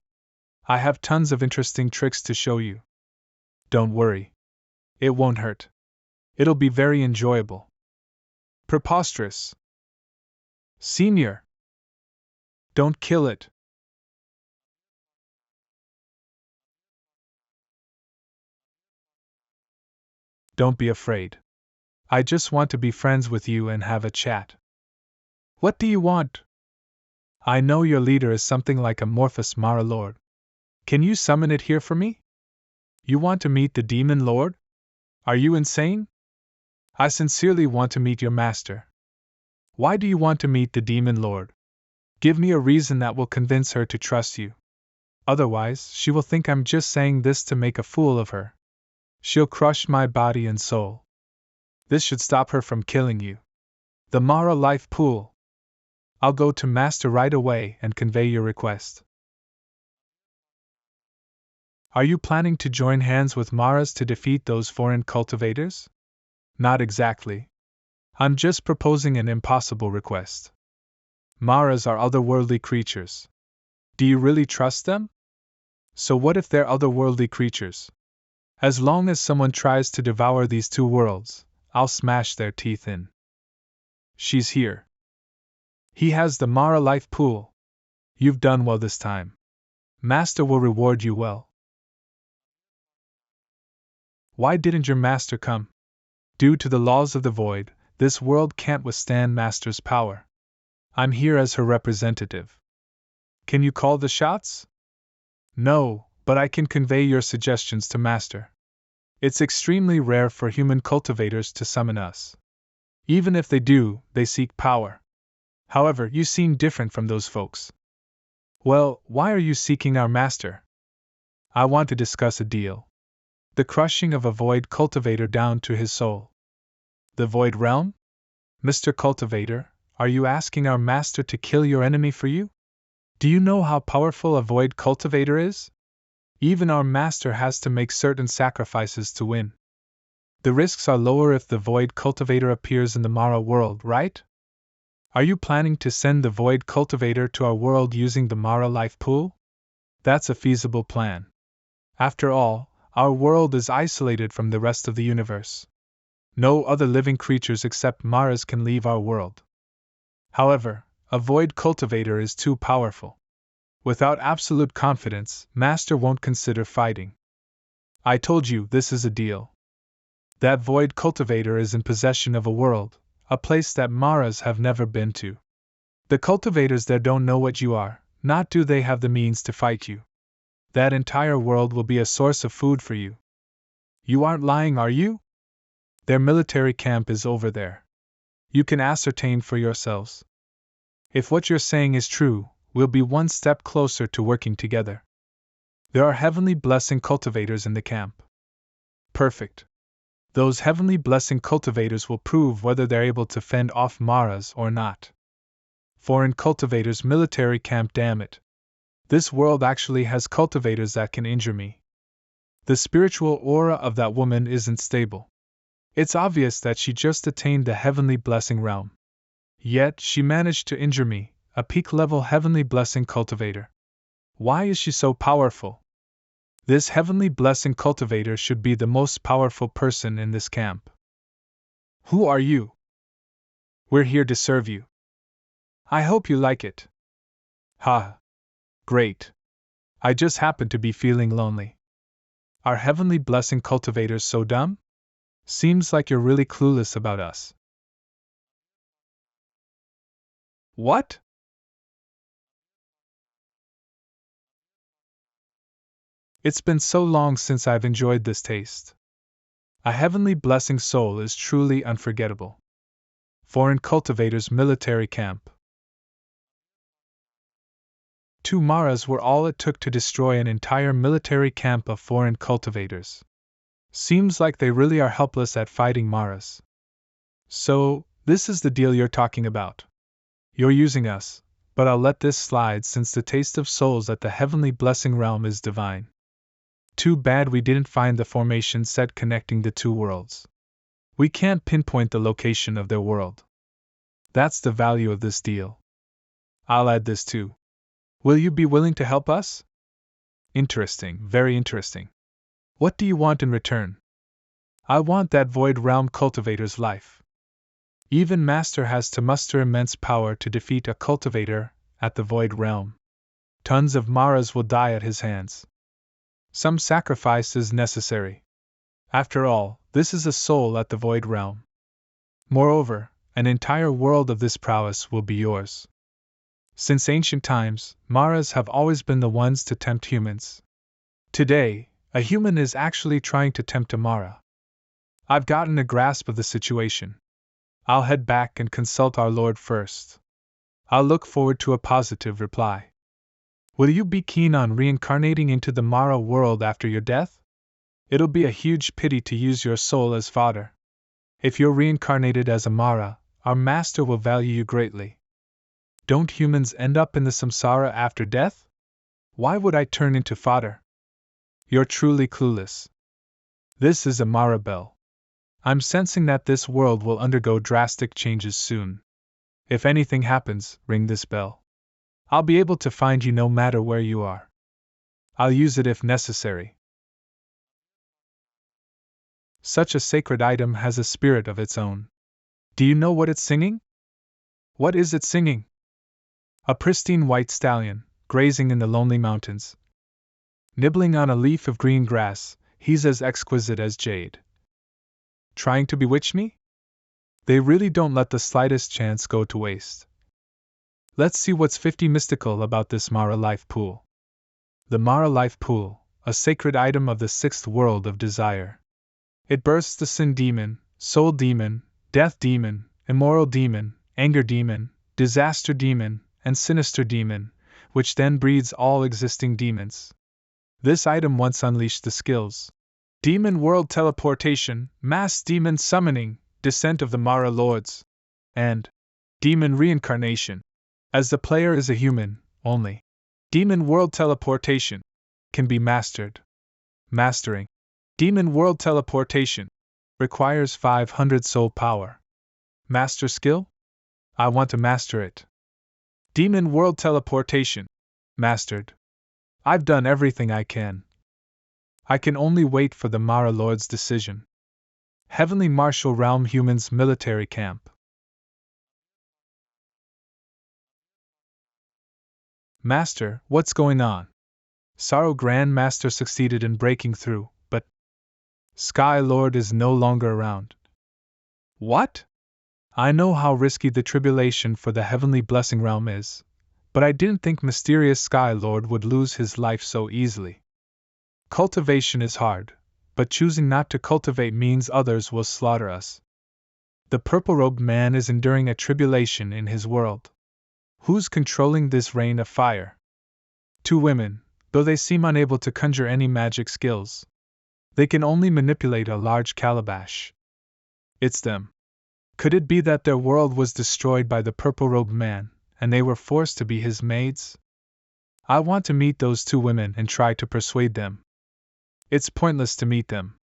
I have tons of interesting tricks to show you. Don't worry. It won't hurt. It'll be very enjoyable. Preposterous. Senior. Don't kill it. Don't be afraid. I just want to be friends with you and have a chat. What do you want? I know your leader is something like Amorphous Mara Lord. Can you summon it here for me? You want to meet the Demon Lord? Are you insane? I sincerely want to meet your master. Why do you want to meet the Demon Lord? Give me a reason that will convince her to trust you. Otherwise, she will think I'm just saying this to make a fool of her. She'll crush my body and soul. This should stop her from killing you. The Mara Life Pool. I'll go to Master right away and convey your request. Are you planning to join hands with Maras to defeat those foreign cultivators? Not exactly. I'm just proposing an impossible request. Maras are otherworldly creatures. Do you really trust them? So what if they're otherworldly creatures? As long as someone tries to devour these two worlds, I'll smash their teeth in. She's here. He has the Mara Life Pool. You've done well this time. Master will reward you well. Why didn't your master come? Due to the laws of the void, This world can't withstand Master's power. I'm here as her representative. Can you call the shots? No, but I can convey your suggestions to Master. It's extremely rare for human cultivators to summon us. Even if they do, they seek power. However, you seem different from those folks. Well, why are you seeking our Master? I want to discuss a deal. The crushing of a void cultivator down to his soul. The void realm? Mr. Cultivator, are you asking our Master to kill your enemy for you? Do you know how powerful a void cultivator is? Even our Master has to make certain sacrifices to win. The risks are lower if the void cultivator appears in the Mara world, right? Are you planning to send the void cultivator to our world using the Mara life pool? That's a feasible plan. After all, our world is isolated from the rest of the universe. No other living creatures except Maras can leave our world. However, a void cultivator is too powerful. Without absolute confidence, Master won't consider fighting. I told you this is a deal. That void cultivator is in possession of a world, a place that Maras have never been to. The cultivators there don't know what you are, nor do they have the means to fight you. That entire world will be a source of food for you. You aren't lying, are you? Their military camp is over there. You can ascertain for yourselves. If what you're saying is true, we'll be one step closer to working together. There are heavenly blessing cultivators in the camp. Perfect. Those heavenly blessing cultivators will prove whether they're able to fend off Maras or not. Foreign cultivators military camp, damn it. This world actually has cultivators that can injure me. The spiritual aura of that woman isn't stable. It's obvious that she just attained the heavenly blessing realm. Yet she managed to injure me, a peak-level heavenly blessing cultivator. Why is she so powerful? This heavenly blessing cultivator should be the most powerful person in this camp. Who are you? We're here to serve you. I hope you like it. Ha! Great. I just happen to be feeling lonely. Are heavenly blessing cultivators so dumb? Seems like you're really clueless about us. What? It's been so long since I've enjoyed this taste. A heavenly blessing soul is truly unforgettable. Foreign cultivators military camp. 2 Maras were all it took to destroy an entire military camp of foreign cultivators. Seems like they really are helpless at fighting Maras. So, this is the deal you're talking about. You're using us, but I'll let this slide since the taste of souls at the heavenly blessing realm is divine. Too bad we didn't find the formation set connecting the two worlds. We can't pinpoint the location of their world. That's the value of this deal. I'll add this too. Will you be willing to help us? Interesting, very interesting. What do you want in return? I want that void realm cultivator's life. Even Master has to muster immense power to defeat a cultivator at the void realm. Tons of Maras will die at his hands. Some sacrifice is necessary. After all, this is a soul at the void realm. Moreover, an entire world of this prowess will be yours. Since ancient times, Maras have always been the ones to tempt humans. Today, a human is actually trying to tempt a Mara. I've gotten a grasp of the situation. I'll head back and consult our Lord first. I'll look forward to a positive reply. Will you be keen on reincarnating into the Mara world after your death? It'll be a huge pity to use your soul as fodder. If you're reincarnated as a Mara, our Master will value you greatly. Don't humans end up in the samsara after death? Why would I turn into fodder? You're truly clueless. This is a Mara bell. I'm sensing that this world will undergo drastic changes soon. If anything happens, ring this bell. I'll be able to find you no matter where you are. I'll use it if necessary. Such a sacred item has a spirit of its own. Do you know what it's singing? What is it singing? A pristine white stallion, grazing in the lonely mountains. Nibbling on a leaf of green grass, he's as exquisite as jade. Trying to bewitch me? They really don't let the slightest chance go to waste. Let's see what's 50 mystical about this Mara life pool. The Mara life pool, a sacred item of the sixth world of desire. It bursts the sin demon, soul demon, death demon, immoral demon, anger demon, disaster demon, and sinister demon, which then breeds all existing demons. This item once unleashed the skills: demon world teleportation, mass demon summoning, descent of the Mara lords, and demon reincarnation. As the player is a human, only demon world teleportation can be mastered. Mastering demon world teleportation requires 500 soul power. Master skill? I want to master it. Demon world teleportation. Mastered. I've done everything I can. I can only wait for the Mara Lord's decision. Heavenly Martial Realm Humans Military Camp. Master, what's going on? Sorrow Grand Master succeeded in breaking through, but Sky Lord is no longer around. What? I know how risky the tribulation for the Heavenly Blessing Realm is, but I didn't think mysterious Sky Lord would lose his life so easily. Cultivation is hard, but choosing not to cultivate means others will slaughter us. The purple-robed man is enduring a tribulation in his world. Who's controlling this rain of fire? Two women, though they seem unable to conjure any magic skills. They can only manipulate a large calabash. It's them. Could it be that their world was destroyed by the purple-robed man, and they were forced to be his maids? I want to meet those two women and try to persuade them. It's pointless to meet them.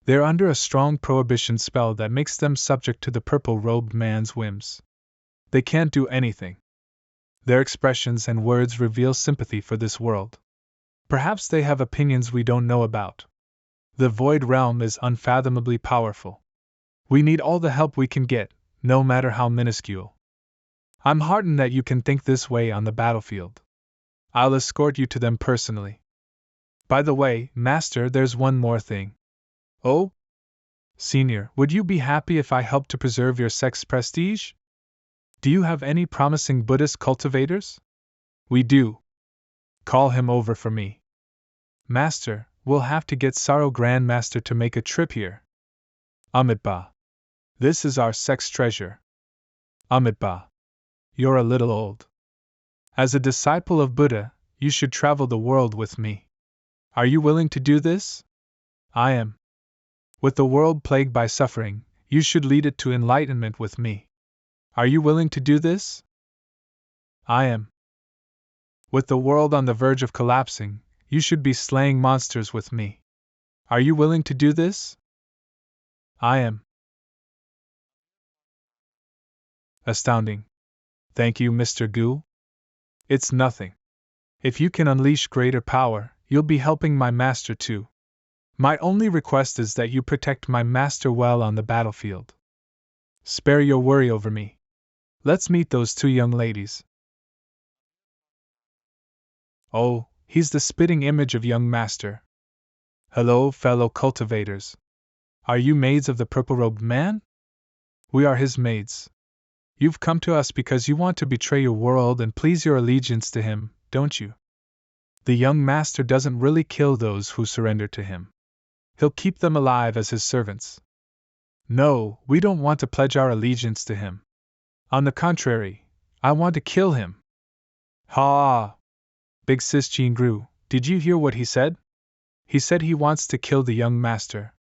They're under a strong prohibition spell that makes them subject to the purple-robed man's whims. They can't do anything. Their expressions and words reveal sympathy for this world. Perhaps they have opinions we don't know about. The Void Realm is unfathomably powerful. We need all the help we can get, no matter how minuscule. I'm heartened that you can think this way on the battlefield. I'll escort you to them personally. By the way, Master, there's one more thing. Oh? Senior, would you be happy if I helped to preserve your sect's prestige? Do you have any promising Buddhist cultivators? We do. Call him over for me. Master, we'll have to get Sorrow Grand Master to make a trip here. Amitabha. This is our sect's treasure. Amitabha. You're a little old. As a disciple of Buddha, you should travel the world with me. Are you willing to do this? I am. With the world plagued by suffering, you should lead it to enlightenment with me. Are you willing to do this? I am. With the world on the verge of collapsing, you should be slaying monsters with me. Are you willing to do this? I am. Astounding. Thank you, Mr. Gu. It's nothing. If you can unleash greater power, you'll be helping my master too. My only request is that you protect my master well on the battlefield. Spare your worry over me. Let's meet those two young ladies. Oh, he's the spitting image of young master. Hello, fellow cultivators. Are you maids of the purple-robed man? We are his maids. You've come to us because you want to betray your world and please your allegiance to him, don't you? The young master doesn't really kill those who surrender to him. He'll keep them alive as his servants. No, we don't want to pledge our allegiance to him. On the contrary, I want to kill him. Ha! Big Sis Jean grew. Did you hear what he said? He said he wants to kill the young master.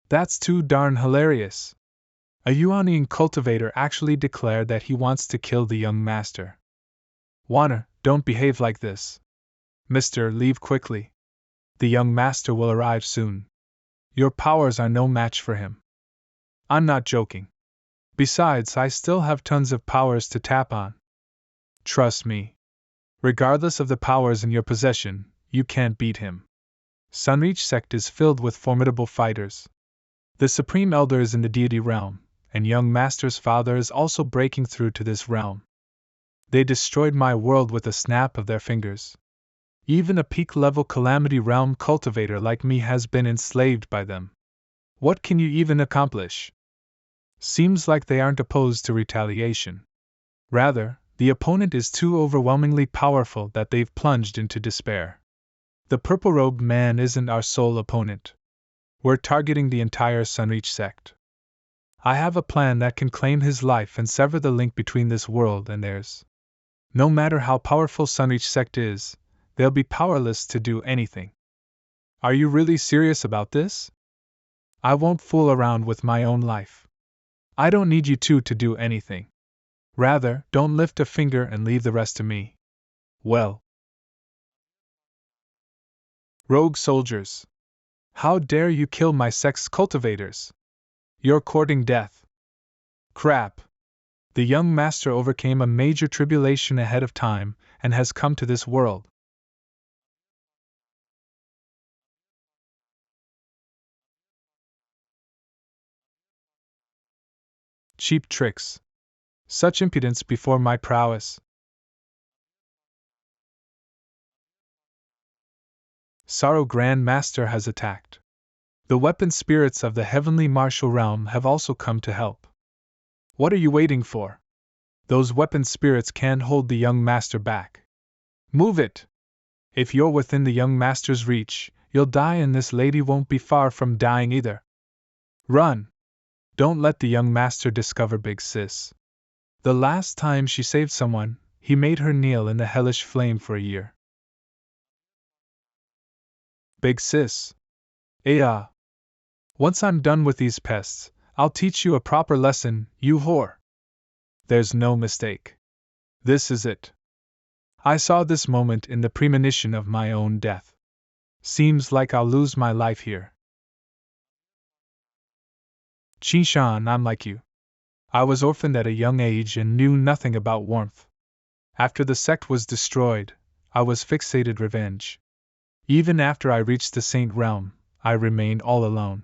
That's too darn hilarious. A Yuanian cultivator actually declared that he wants to kill the young master. Warner, don't behave like this. Mister, leave quickly. The young master will arrive soon. Your powers are no match for him. I'm not joking. Besides, I still have tons of powers to tap on. Trust me. Regardless of the powers in your possession, you can't beat him. Sunreach sect is filled with formidable fighters. The Supreme Elder is in the deity realm, and young master's father is also breaking through to this realm. They destroyed my world with a snap of their fingers. Even a peak-level Calamity Realm cultivator like me has been enslaved by them. What can you even accomplish? Seems like they aren't opposed to retaliation. Rather, the opponent is too overwhelmingly powerful that they've plunged into despair. The purple-robed man isn't our sole opponent. We're targeting the entire Sunreach sect. I have a plan that can claim his life and sever the link between this world and theirs. No matter how powerful Sunreach sect is, they'll be powerless to do anything. Are you really serious about this? I won't fool around with my own life. I don't need you two to do anything. Rather, don't lift a finger and leave the rest to me. Well. Rogue soldiers. How dare you kill my sect's cultivators? You're courting death. Crap. The young master overcame a major tribulation ahead of time and has come to this world. Cheap tricks. Such impudence before my prowess. Sorrow Grand Master has attacked. The weapon spirits of the heavenly martial realm have also come to help. What are you waiting for? Those weapon spirits can't hold the young master back. Move it! If you're within the young master's reach, you'll die, and this lady won't be far from dying either. Run! Don't let the young master discover Big Sis. The last time she saved someone, he made her kneel in the hellish flame for a year. Big Sis. Once I'm done with these pests, I'll teach you a proper lesson, you whore. There's no mistake. This is it. I saw this moment in the premonition of my own death. Seems like I'll lose my life here. Qishan, I'm like you. I was orphaned at a young age and knew nothing about warmth. After the sect was destroyed, I was fixated revenge. Even after I reached the Saint Realm, I remained all alone.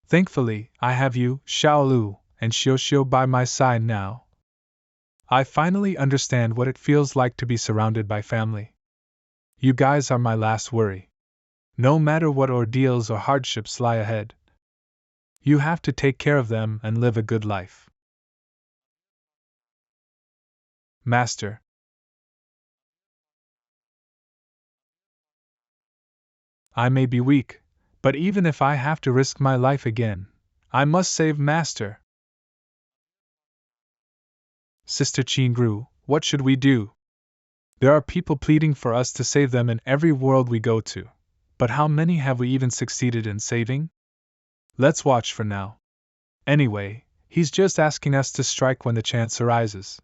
Thankfully, I have you, Xiaolu, and Xiuxiu by my side now. I finally understand what it feels like to be surrounded by family. You guys are my last worry. No matter what ordeals or hardships lie ahead, you have to take care of them and live a good life. Master. I may be weak, but even if I have to risk my life again, I must save Master. Sister Qingru, what should we do? There are people pleading for us to save them in every world we go to, but how many have we even succeeded in saving? Let's watch for now. Anyway, he's just asking us to strike when the chance arises.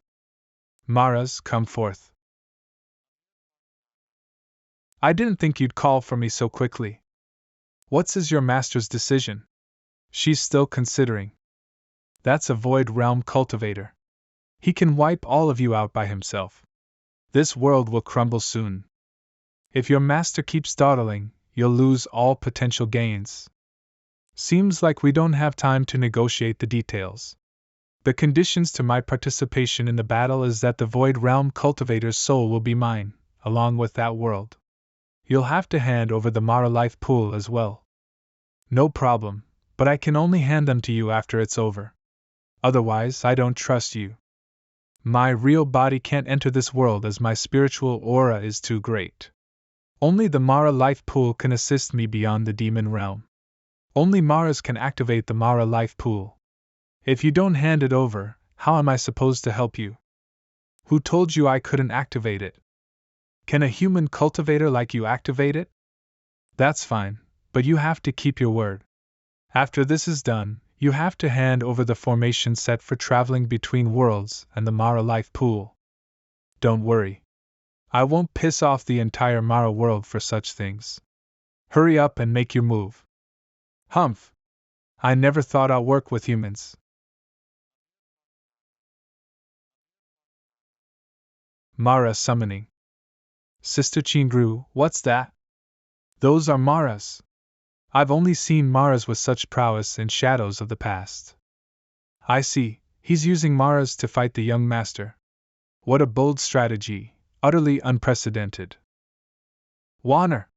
Maras, come forth. I didn't think you'd call for me so quickly. What's your master's decision? She's still considering. That's a void realm cultivator. He can wipe all of you out by himself. This world will crumble soon. If your master keeps dawdling, you'll lose all potential gains. Seems like we don't have time to negotiate the details. The conditions to my participation in the battle is that the Void Realm cultivator's soul will be mine, along with that world. You'll have to hand over the Mara life pool as well. No problem, but I can only hand them to you after it's over. Otherwise, I don't trust you. My real body can't enter this world as my spiritual aura is too great. Only the Mara life pool can assist me beyond the demon realm. Only Maras can activate the Mara life pool. If you don't hand it over, how am I supposed to help you? Who told you I couldn't activate it? Can a human cultivator like you activate it? That's fine, but you have to keep your word. After this is done, you have to hand over the formation set for traveling between worlds and the Mara life pool. Don't worry. I won't piss off the entire Mara world for such things. Hurry up and make your move. Humph. I never thought I'd work with humans. Mara summoning. Sister Qingru, what's that? Those are Maras. I've only seen Maras with such prowess in Shadows of the past. I see, he's using Maras to fight the young master. What a bold strategy, utterly unprecedented. Warner!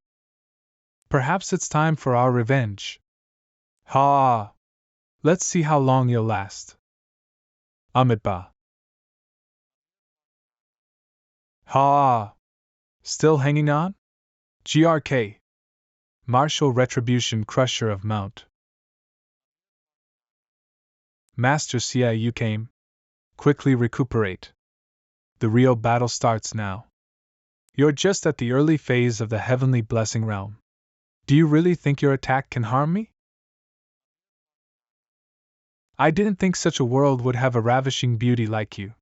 Perhaps it's time for our revenge. Ha! Let's see how long you'll last. Amitba. Ha! Still hanging on? GRK. Martial Retribution Crusher of Mount. Master Sia, you came. Quickly recuperate. The real battle starts now. You're just at the early phase of the heavenly blessing realm. Do you really think your attack can harm me? I didn't think such a world would have a ravishing beauty like you.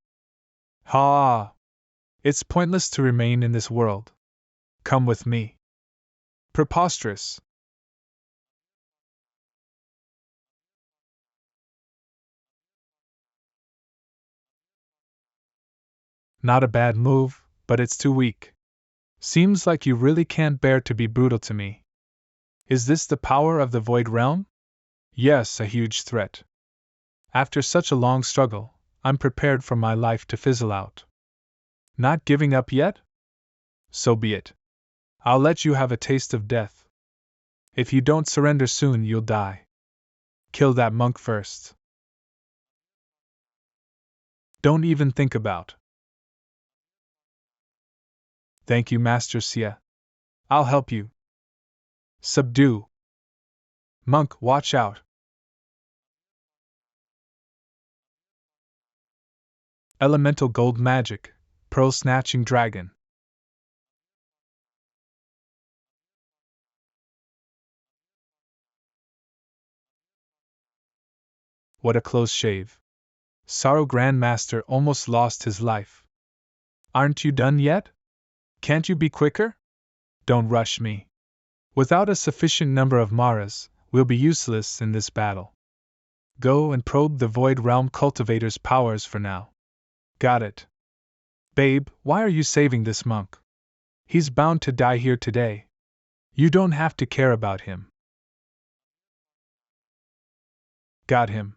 Ha! It's pointless to remain in this world. Come with me. Preposterous. Not a bad move, but it's too weak. Seems like you really can't bear to be brutal to me. Is this the power of the Void Realm? Yes, a huge threat. After such a long struggle, I'm prepared for my life to fizzle out. Not giving up yet? So be it. I'll let you have a taste of death. If you don't surrender soon, you'll die. Kill that monk first. Don't even think about. Thank you, Master Sia. I'll help you. Subdue. Monk, watch out. Elemental gold magic, pearl snatching dragon. What a close shave. Sorrow Grandmaster almost lost his life. Aren't you done yet? Can't you be quicker? Don't rush me. Without a sufficient number of Maras, we'll be useless in this battle. Go and probe the Void Realm cultivator's powers for now. Got it. Babe, why are you saving this monk? He's bound to die here today. You don't have to care about him. Got him.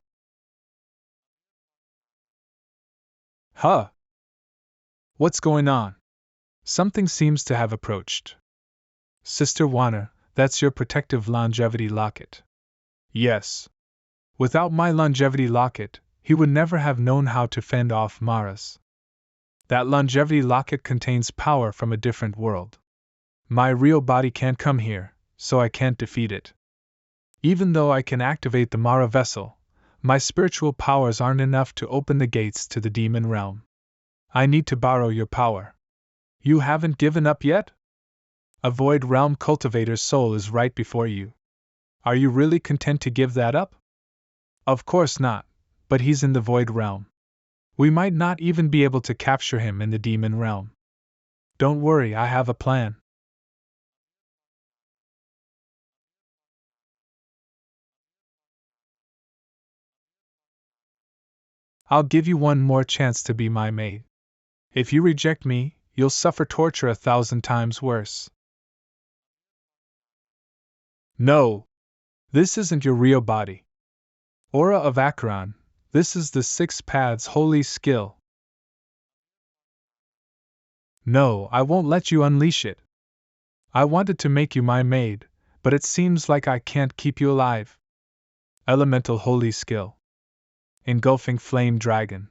Huh? What's going on? Something seems to have approached. Sister Wanna, that's your protective longevity locket. Yes. Without my longevity locket, he would never have known how to fend off Maras. That longevity locket contains power from a different world. My real body can't come here, so I can't defeat it. Even though I can activate the Mara vessel, my spiritual powers aren't enough to open the gates to the demon realm. I need to borrow your power. You haven't given up yet? A Void Realm cultivator's soul is right before you. Are you really content to give that up? Of course not, but he's in the Void Realm. We might not even be able to capture him in the demon realm. Don't worry, I have a plan. I'll give you one more chance to be my mate. If you reject me, you'll suffer torture 1,000 times worse. No! This isn't your real body. Aura of Acheron, this is the Six Paths holy skill. No, I won't let you unleash it. I wanted to make you my maid, but it seems like I can't keep you alive. Elemental holy skill. Engulfing flame dragon.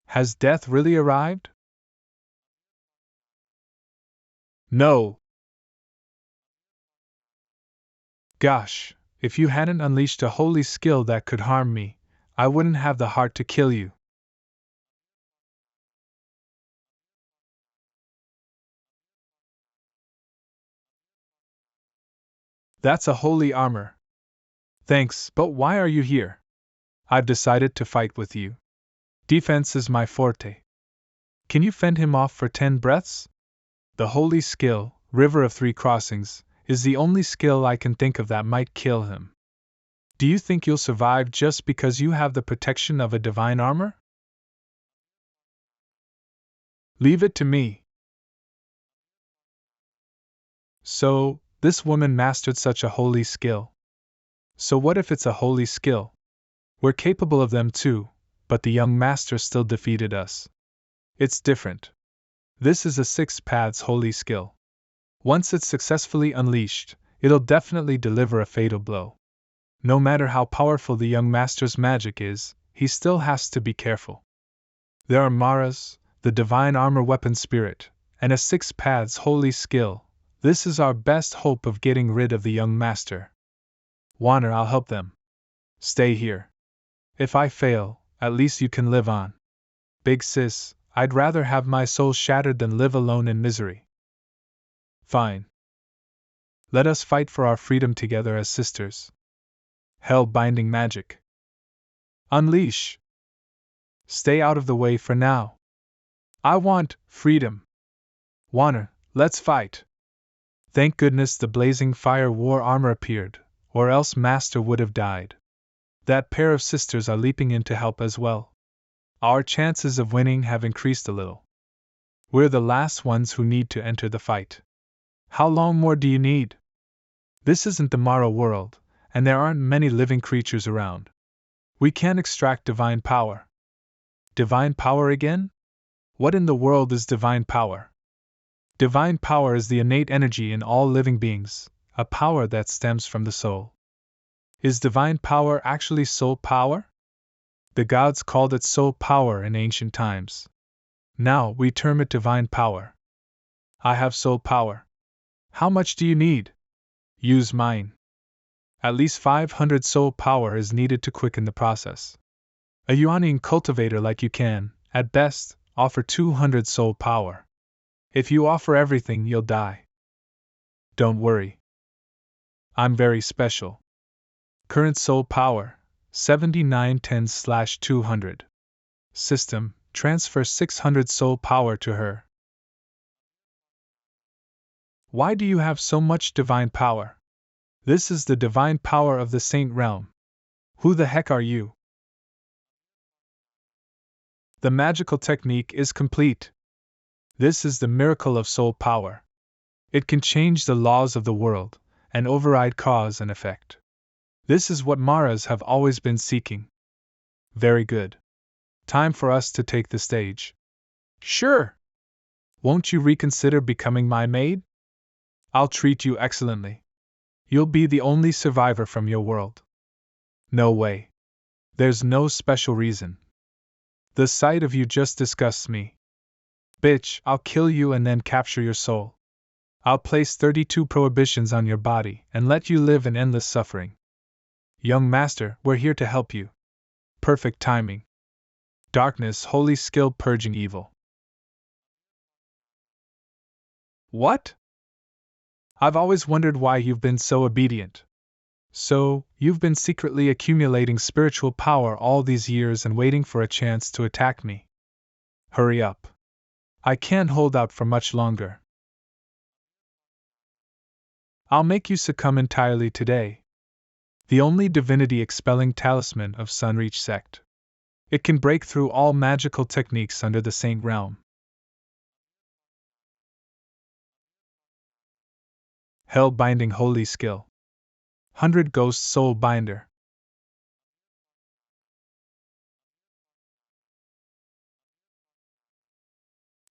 Has death really arrived? No! Gosh, if you hadn't unleashed a holy skill that could harm me, I wouldn't have the heart to kill you. That's a holy armor. Thanks, but why are you here? I've decided to fight with you. Defense is my forte. Can you fend him off for 10 breaths? The holy skill, River of Three Crossings, is the only skill I can think of that might kill him. Do you think you'll survive just because you have the protection of a divine armor? Leave it to me. So, this woman mastered such a holy skill. So what if it's a holy skill? We're capable of them too, but the young master still defeated us. It's different. This is a Six Paths holy skill. Once it's successfully unleashed, it'll definitely deliver a fatal blow. No matter how powerful the young master's magic is, he still has to be careful. There are Maras, the divine armor weapon spirit, and a 6 paths holy skill. This is our best hope of getting rid of the young master. Warner, I'll help them. Stay here. If I fail, at least you can live on. Big sis, I'd rather have my soul shattered than live alone in misery. Fine. Let us fight for our freedom together as sisters. Hell-binding magic. Unleash. Stay out of the way for now. I want freedom. Warner, let's fight. Thank goodness the blazing fire war armor appeared, or else Master would have died. That pair of sisters are leaping in to help as well. Our chances of winning have increased a little. We're the last ones who need to enter the fight. How long more do you need? This isn't the Mara world, and there aren't many living creatures around. We can't extract divine power. Divine power again? What in the world is divine power? Divine power is the innate energy in all living beings, a power that stems from the soul. Is divine power actually soul power? The gods called it soul power in ancient times. Now we term it divine power. I have soul power. How much do you need? Use mine. At least 500 soul power is needed to quicken the process. A Yuanian cultivator like you can, at best, offer 200 soul power. If you offer everything, you'll die. Don't worry. I'm very special. Current soul power, 7910/200. System, transfer 600 soul power to her. Why do you have so much divine power? This is the divine power of the Saint Realm. Who the heck are you? The magical technique is complete. This is the miracle of soul power. It can change the laws of the world, and override cause and effect. This is what Maras have always been seeking. Very good. Time for us to take the stage. Sure. Won't you reconsider becoming my maid? I'll treat you excellently. You'll be the only survivor from your world. No way. There's no special reason. The sight of you just disgusts me. Bitch, I'll kill you and then capture your soul. I'll place 32 prohibitions on your body and let you live in endless suffering. Young master, we're here to help you. Perfect timing. Darkness, holy skill purging evil. What? I've always wondered why you've been so obedient. So, you've been secretly accumulating spiritual power all these years and waiting for a chance to attack me. Hurry up. I can't hold out for much longer. I'll make you succumb entirely today. The only divinity-expelling talisman of Sunreach sect. It can break through all magical techniques under the Saint Realm. Hell-binding holy skill. 100 Ghost Soul Binder.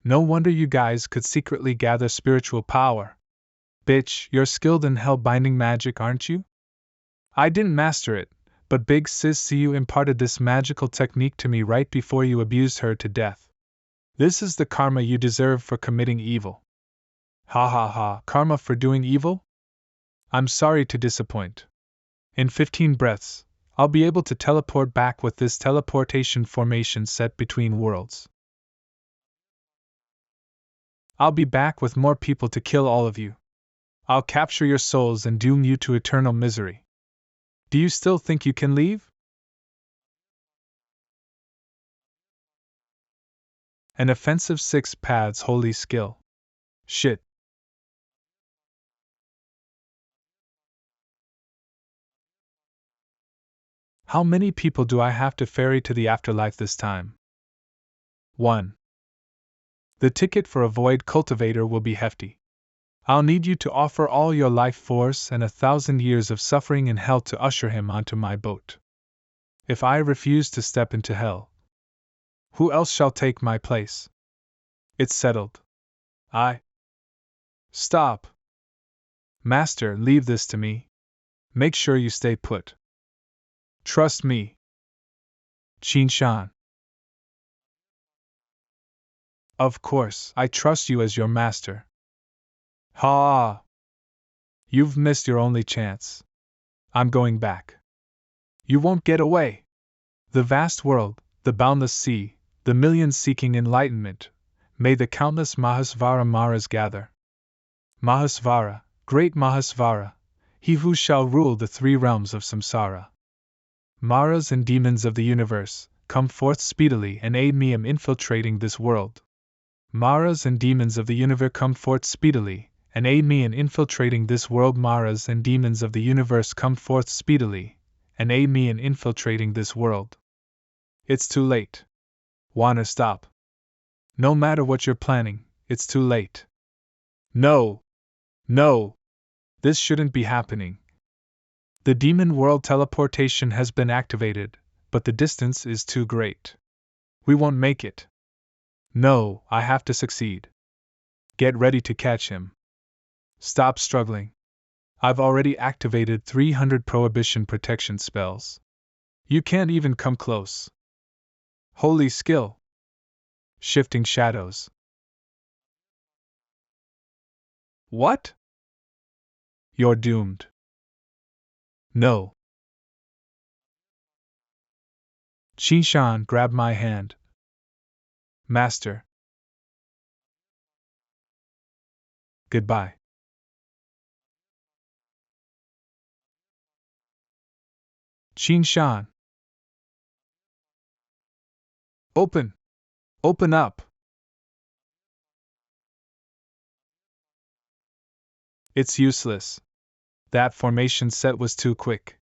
No wonder you guys could secretly gather spiritual power. Bitch, you're skilled in hell-binding magic, aren't you? I didn't master it, but Big Sis you imparted this magical technique to me right before you abused her to death. This is the karma you deserve for committing evil. Ha ha ha, karma for doing evil? I'm sorry to disappoint. In 15 breaths, I'll be able to teleport back with this teleportation formation set between worlds. I'll be back with more people to kill all of you. I'll capture your souls and doom you to eternal misery. Do you still think you can leave? An offensive 6 paths holy skill. Shit. How many people do I have to ferry to the afterlife this time? 1. The ticket for a void cultivator will be hefty. I'll need you to offer all your life force and 1,000 years of suffering in hell to usher him onto my boat. If I refuse to step into hell, who else shall take my place? It's settled. Stop. Master, leave this to me. Make sure you stay put. Trust me. Qin Shan. Of course, I trust you as your master. Ha! You've missed your only chance. I'm going back. You won't get away. The vast world, the boundless sea, the millions seeking enlightenment, may the countless Mahasvara Maras gather. Mahasvara, great Mahasvara, he who shall rule the three realms of samsara. Maras and demons of the universe, come forth speedily and aid me in infiltrating this world. Maras and demons of the universe, come forth speedily and aid me in infiltrating this world. Maras and demons of the universe, come forth speedily and aid me in infiltrating this world. It's too late. Wanna stop? No matter what you're planning, it's too late. No! No! This shouldn't be happening. The demon world teleportation has been activated, but the distance is too great. We won't make it. No, I have to succeed. Get ready to catch him. Stop struggling. I've already activated 300 prohibition protection spells. You can't even come close. Holy skill. Shifting shadows. What? You're doomed. No. Qin Shan grabbed my hand. Master. Goodbye. Qin Shan. Open! Open up! It's useless. That formation set was too quick.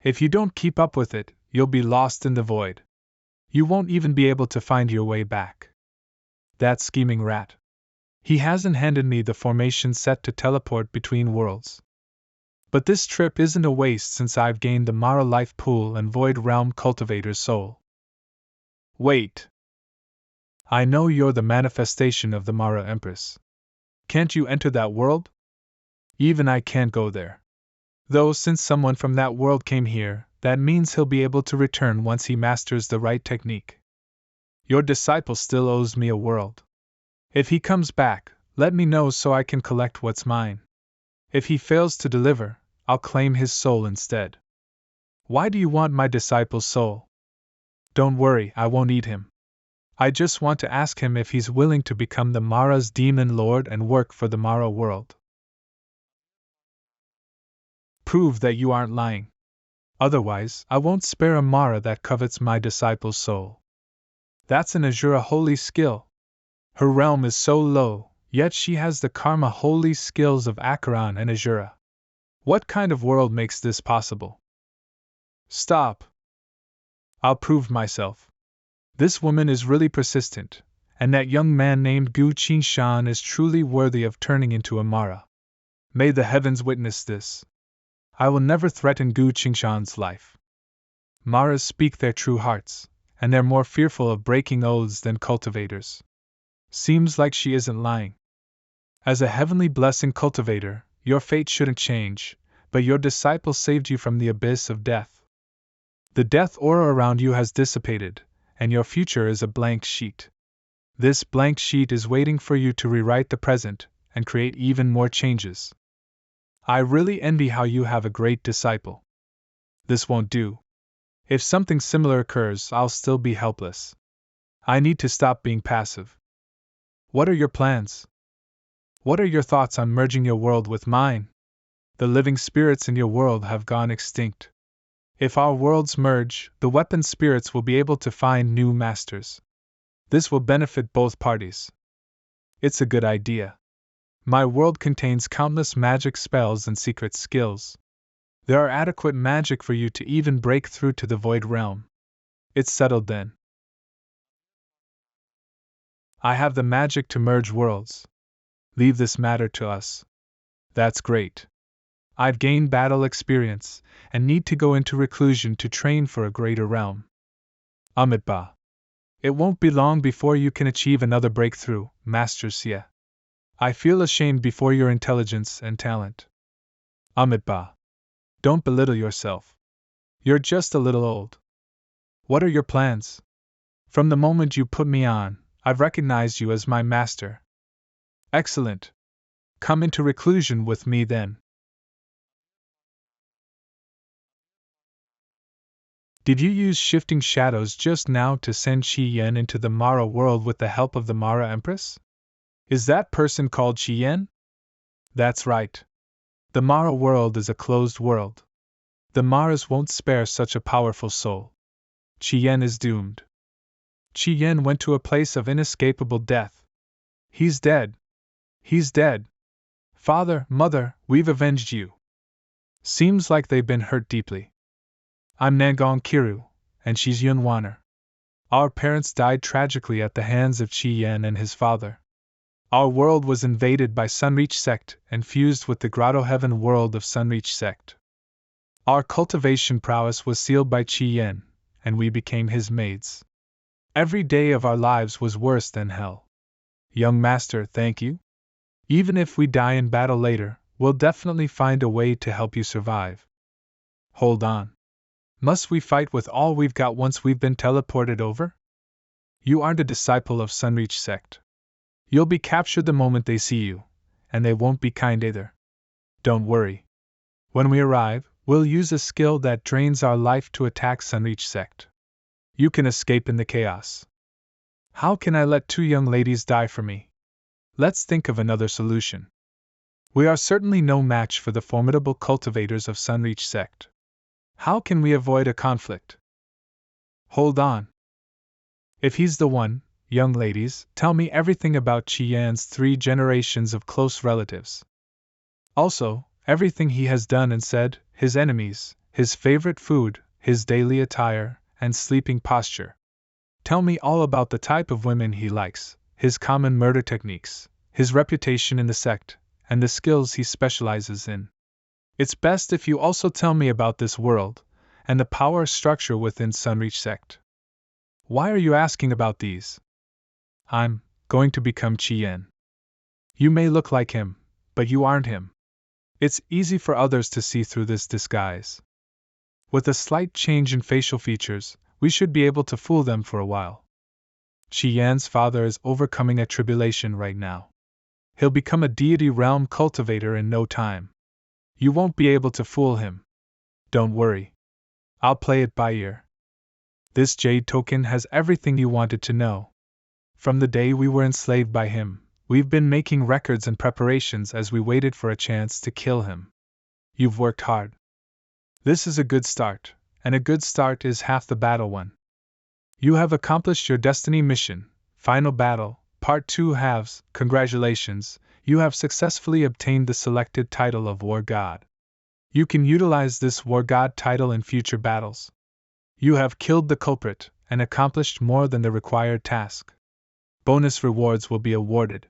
If you don't keep up with it, you'll be lost in the void. You won't even be able to find your way back. That scheming rat. He hasn't handed me the formation set to teleport between worlds. But this trip isn't a waste since I've gained the Mara life pool and Void Realm Cultivator's soul. Wait. I know you're the manifestation of the Mara Empress. Can't you enter that world? Even I can't go there. Though since someone from that world came here, that means he'll be able to return once he masters the right technique. Your disciple still owes me a world. If he comes back, let me know so I can collect what's mine. If he fails to deliver, I'll claim his soul instead. Why do you want my disciple's soul? Don't worry, I won't eat him. I just want to ask him if he's willing to become the Mara's demon lord and work for the Mara world. Prove that you aren't lying. Otherwise, I won't spare a Mara that covets my disciple's soul. That's an Azura holy skill. Her realm is so low, yet she has the karma holy skills of Acheron and Azura. What kind of world makes this possible? Stop. I'll prove myself. This woman is really persistent, and that young man named Gu Qin Shan is truly worthy of turning into a Mara. May the heavens witness this. I will never threaten Gu Qin Shan's life. Maras speak their true hearts, and they're more fearful of breaking oaths than cultivators. Seems like she isn't lying. As a heavenly blessing cultivator, your fate shouldn't change, but your disciple saved you from the abyss of death. The death aura around you has dissipated, and your future is a blank sheet. This blank sheet is waiting for you to rewrite the present and create even more changes. I really envy how you have a great disciple. This won't do. If something similar occurs, I'll still be helpless. I need to stop being passive. What are your plans? What are your thoughts on merging your world with mine? The living spirits in your world have gone extinct. If our worlds merge, the weapon spirits will be able to find new masters. This will benefit both parties. It's a good idea. My world contains countless magic spells and secret skills. There are adequate magic for you to even break through to the Void Realm. It's settled then. I have the magic to merge worlds. Leave this matter to us. That's great. I've gained battle experience, and need to go into reclusion to train for a greater realm. Amitabha. It won't be long before you can achieve another breakthrough, Master Xie. I feel ashamed before your intelligence and talent. Amitabha. Don't belittle yourself. You're just a little old. What are your plans? From the moment you put me on, I've recognized you as my master. Excellent. Come into reclusion with me then. Did you use shifting shadows just now to send Qi Yan into the Mara world with the help of the Mara Empress? Is that person called Qi Yan? That's right. The Mara world is a closed world. The Maras won't spare such a powerful soul. Qi Yan is doomed. Qi Yan went to a place of inescapable death. He's dead. He's dead. Father, Mother, we've avenged you. Seems like they've been hurt deeply. I'm Nangong Kiru, and she's Yun Waner. Our parents died tragically at the hands of Qi Yan and his father. Our world was invaded by Sunreach sect and fused with the Grotto Heaven world of Sunreach sect. Our cultivation prowess was sealed by Qi Yan, and we became his maids. Every day of our lives was worse than hell. Young master, thank you. Even if we die in battle later, we'll definitely find a way to help you survive. Hold on. Must we fight with all we've got once we've been teleported over? You aren't a disciple of Sunreach sect. You'll be captured the moment they see you, and they won't be kind either. Don't worry. When we arrive, we'll use a skill that drains our life to attack Sunreach sect. You can escape in the chaos. How can I let two young ladies die for me? Let's think of another solution. We are certainly no match for the formidable cultivators of Sunreach sect. How can we avoid a conflict? Hold on. If he's the one, young ladies, tell me everything about Qi Yan's 3 generations of close relatives. Also, everything he has done and said, his enemies, his favorite food, his daily attire, and sleeping posture. Tell me all about the type of women he likes, his common murder techniques, his reputation in the sect, and the skills he specializes in. It's best if you also tell me about this world, and the power structure within Sunreach sect. Why are you asking about these? I'm going to become Qi Yan. You may look like him, but you aren't him. It's easy for others to see through this disguise. With a slight change in facial features, we should be able to fool them for a while. Qi Yan's father is overcoming a tribulation right now. He'll become a deity realm cultivator in no time. You won't be able to fool him. Don't worry. I'll play it by ear. This jade token has everything you wanted to know. From the day we were enslaved by him, we've been making records and preparations as we waited for a chance to kill him. You've worked hard. This is a good start, and a good start is half the battle won. You have accomplished your destiny mission, final battle, part 2 halves. Congratulations, you have successfully obtained the selected title of War God. You can utilize this War God title in future battles. You have killed the culprit and accomplished more than the required task. Bonus rewards will be awarded.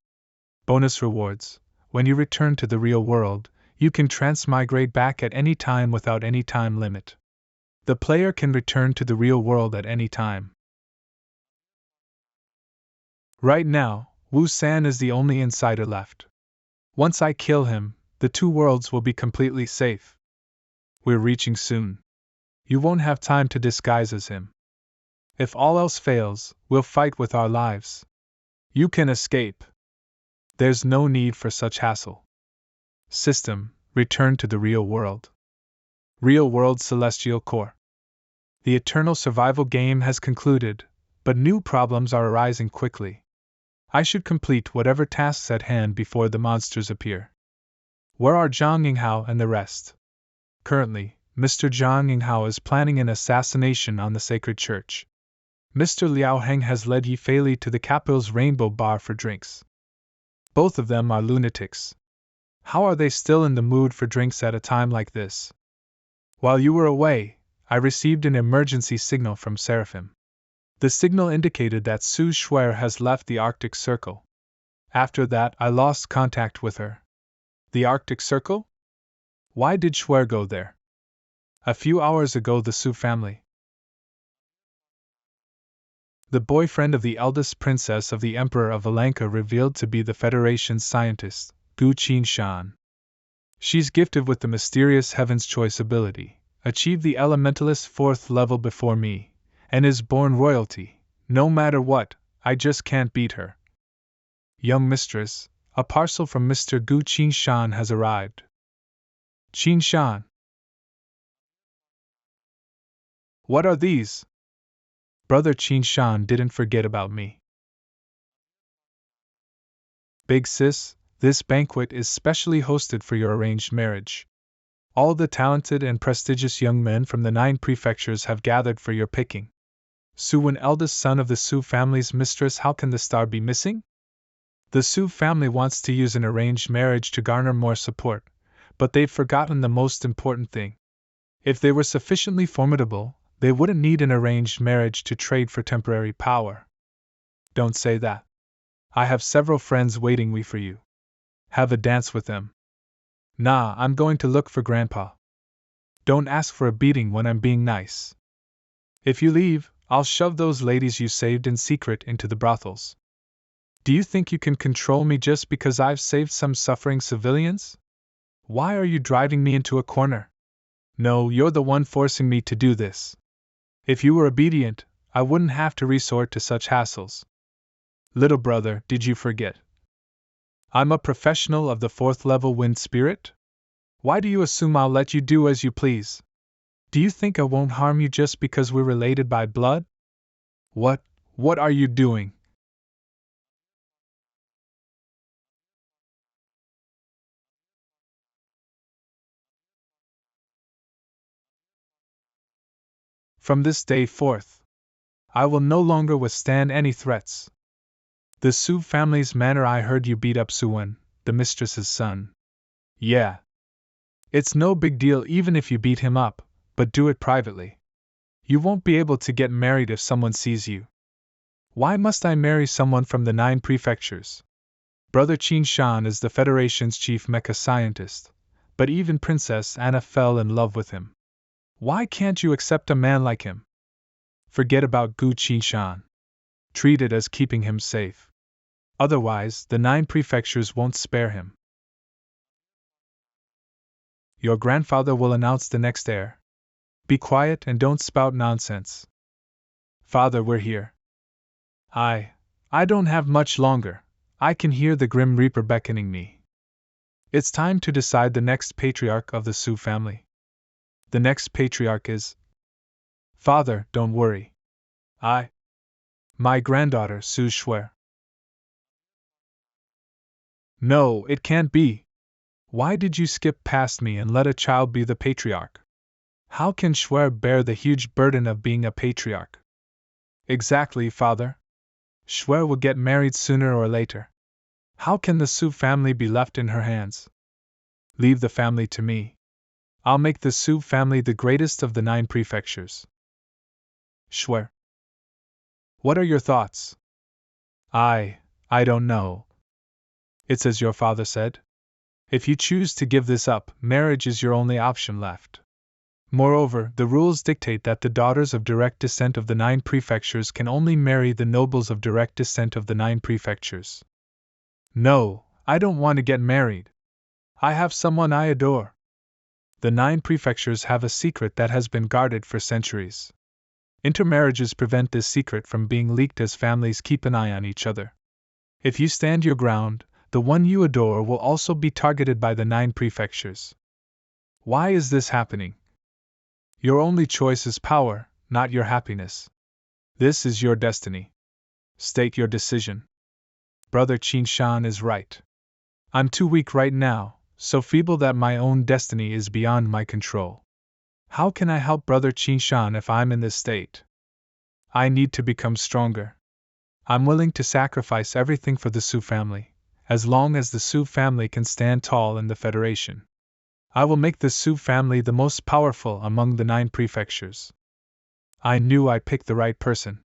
Bonus rewards: when you return to the real world, you can transmigrate back at any time without any time limit. The player can return to the real world at any time. Right now, Wu San is the only insider left. Once I kill him, the 2 worlds will be completely safe. We're reaching soon. You won't have time to disguise as him. If all else fails, we'll fight with our lives. You can escape. There's no need for such hassle. System: return to the real world. Real world Celestial Core. The eternal survival game has concluded, but new problems are arising quickly. I should complete whatever tasks at hand before the monsters appear. Where are Zhang Yinghao and the rest? Currently, Mr. Zhang Yinghao is planning an assassination on the sacred church. Mr. Liao Heng has led Yi Fei to the capital's Rainbow Bar for drinks. Both of them are lunatics. How are they still in the mood for drinks at a time like this? While you were away, I received an emergency signal from Seraphim. The signal indicated that Su Shuer has left the Arctic Circle. After that, I lost contact with her. The Arctic Circle? Why did Shuer go there? A few hours ago, the Su family, the boyfriend of the eldest princess of the Emperor of Valanka, revealed to be the Federation's scientist, Gu Qinshan. She's gifted with the mysterious Heaven's Choice ability, achieve the elementalist 4th level before me, and is born royalty. No matter what, I just can't beat her. Young mistress, a parcel from Mr. Gu Qingshan has arrived. Qingshan. What are these? Brother Qingshan didn't forget about me. Big sis, this banquet is specially hosted for your arranged marriage. All the talented and prestigious young men from the 9 prefectures have gathered for your picking. Su-wen, eldest son of the Su family's mistress, how can the star be missing? The Su family wants to use an arranged marriage to garner more support, but they've forgotten the most important thing. If they were sufficiently formidable, they wouldn't need an arranged marriage to trade for temporary power. Don't say that. I have several friends waiting for you. Have a dance with them. Nah, I'm going to look for Grandpa. Don't ask for a beating when I'm being nice. If you leave, I'll shove those ladies you saved in secret into the brothels. Do you think you can control me just because I've saved some suffering civilians? Why are you driving me into a corner? No, you're the one forcing me to do this. If you were obedient, I wouldn't have to resort to such hassles. Little brother, did you forget? I'm a professional of the 4th level wind spirit? Why do you assume I'll let you do as you please? Do you think I won't harm you just because we're related by blood? What are you doing? From this day forth, I will no longer withstand any threats. The Su family's manor, I heard you beat up Su-wen, the mistress's son. Yeah. It's no big deal even if you beat him up, but do it privately. You won't be able to get married if someone sees you. Why must I marry someone from the 9 prefectures? Brother Qingshan is the Federation's chief mecha scientist, but even Princess Anna fell in love with him. Why can't you accept a man like him? Forget about Gu Qingshan. Treat it as keeping him safe. Otherwise, the 9 prefectures won't spare him. Your grandfather will announce the next heir. Be quiet and don't spout nonsense. Father, we're here. I don't have much longer. I can hear the Grim Reaper beckoning me. It's time to decide the next patriarch of the Su family. The next patriarch is... Father, don't worry. My granddaughter, Su Shuer. No, it can't be. Why did you skip past me and let a child be the patriarch? How can Shuer bear the huge burden of being a patriarch? Exactly, Father. Shuer will get married sooner or later. How can the Su family be left in her hands? Leave the family to me. I'll make the Su family the greatest of the 9 prefectures. Shuer. What are your thoughts? I don't know. It's as your father said. If you choose to give this up, marriage is your only option left. Moreover, the rules dictate that the daughters of direct descent of the 9 prefectures can only marry the nobles of direct descent of the 9 prefectures. No, I don't want to get married. I have someone I adore. The 9 prefectures have a secret that has been guarded for centuries. Intermarriages prevent this secret from being leaked as families keep an eye on each other. If you stand your ground, the one you adore will also be targeted by the 9 prefectures. Why is this happening? Your only choice is power, not your happiness. This is your destiny. State your decision. Brother Qingshan is right. I'm too weak right now, so feeble that my own destiny is beyond my control. How can I help Brother Qingshan if I'm in this state? I need to become stronger. I'm willing to sacrifice everything for the Su family, as long as the Su family can stand tall in the Federation. I will make the Su family the most powerful among the 9 prefectures. I knew I picked the right person.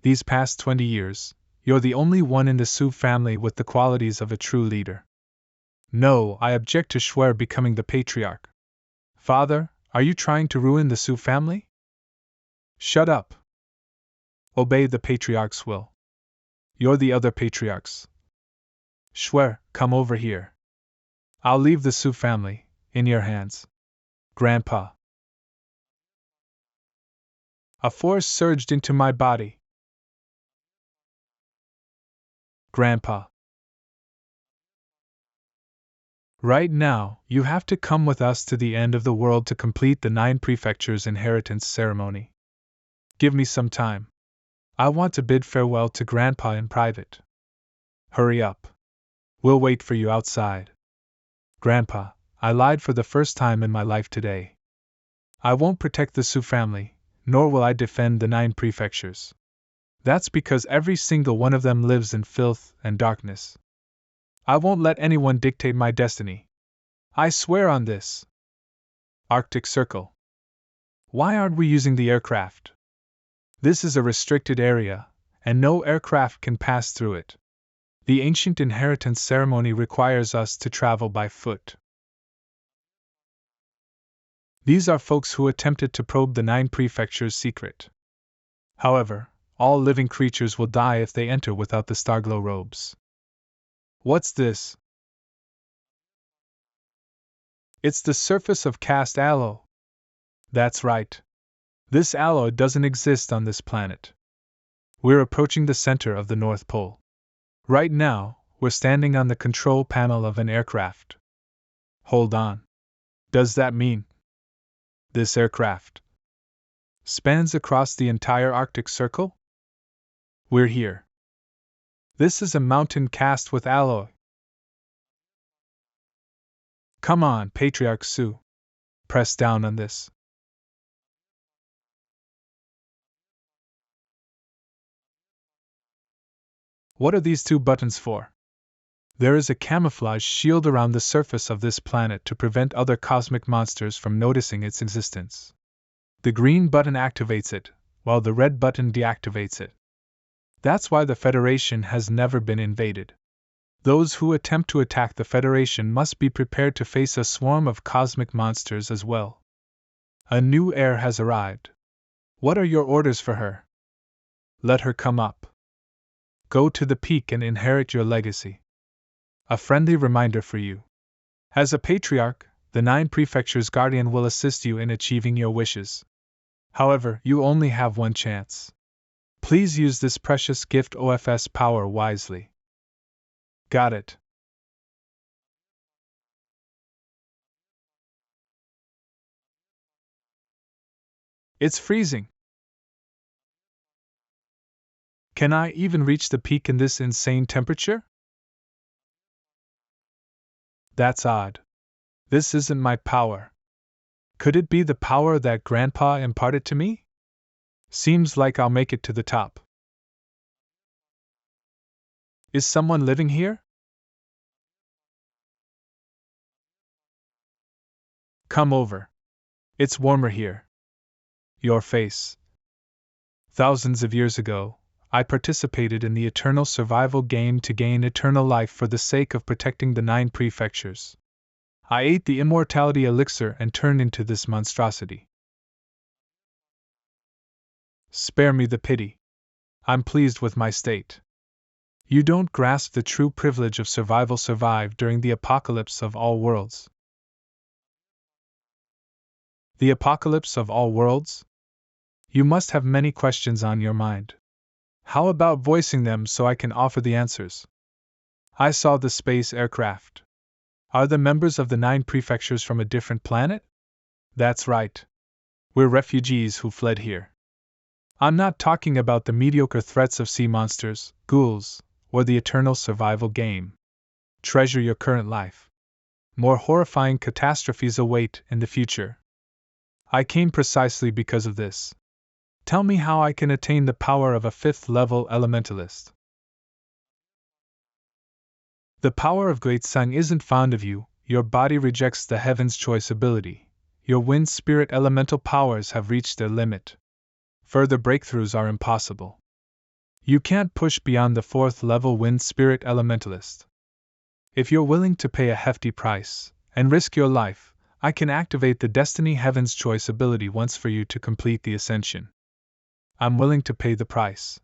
These past 20 years, you're the only one in the Su family with the qualities of a true leader. No, I object to Shuer becoming the patriarch. Father, are you trying to ruin the Su family? Shut up. Obey the patriarch's will. You're the other patriarchs. Shuer, come over here. I'll leave the Su family in your hands. Grandpa. A force surged into my body. Grandpa. Right now, you have to come with us to the end of the world to complete the 9 prefectures' inheritance ceremony. Give me some time. I want to bid farewell to Grandpa in private. Hurry up. We'll wait for you outside. Grandpa, I lied for the first time in my life today. I won't protect the Su family, nor will I defend the 9 prefectures. That's because every single one of them lives in filth and darkness. I won't let anyone dictate my destiny. I swear on this. Arctic Circle. Why aren't we using the aircraft? This is a restricted area, and no aircraft can pass through it. The ancient inheritance ceremony requires us to travel by foot. These are folks who attempted to probe the 9 prefectures' secret. However, all living creatures will die if they enter without the starglow robes. What's this? It's the surface of cast alloy. That's right. This alloy doesn't exist on this planet. We're approaching the center of the North Pole. Right now, we're standing on the control panel of an aircraft. Hold on. Does that mean this aircraft spans across the entire Arctic Circle? We're here. This is a mountain cast with alloy. Come on, Patriarch Su. Press down on this. What are these 2 buttons for? There is a camouflage shield around the surface of this planet to prevent other cosmic monsters from noticing its existence. The green button activates it, while the red button deactivates it. That's why the Federation has never been invaded. Those who attempt to attack the Federation must be prepared to face a swarm of cosmic monsters as well. A new heir has arrived. What are your orders for her? Let her come up. Go to the peak and inherit your legacy. A friendly reminder for you. As a patriarch, the 9 prefectures' guardian will assist you in achieving your wishes. However, you only have one chance. Please use this precious gift OFS power wisely. Got it. It's freezing. Can I even reach the peak in this insane temperature? That's odd. This isn't my power. Could it be the power that Grandpa imparted to me? Seems like I'll make it to the top. Is someone living here? Come over. It's warmer here. Your face. Thousands of years ago, I participated in the eternal survival game to gain eternal life for the sake of protecting the 9 prefectures. I ate the immortality elixir and turned into this monstrosity. Spare me the pity. I'm pleased with my state. You don't grasp the true privilege of survival survived during the apocalypse of all worlds. The apocalypse of all worlds? You must have many questions on your mind. How about voicing them so I can offer the answers? I saw the space aircraft. Are the members of the 9 prefectures from a different planet? That's right. We're refugees who fled here. I'm not talking about the mediocre threats of sea monsters, ghouls, or the eternal survival game. Treasure your current life. More horrifying catastrophes await in the future. I came precisely because of this. Tell me how I can attain the power of a 5th-level elementalist. The power of Great Sun isn't fond of you, your body rejects the Heaven's Choice ability. Your wind spirit elemental powers have reached their limit. Further breakthroughs are impossible. You can't push beyond the 4th-level wind spirit elementalist. If you're willing to pay a hefty price, and risk your life, I can activate the Destiny Heaven's Choice ability once for you to complete the ascension. I'm willing to pay the price.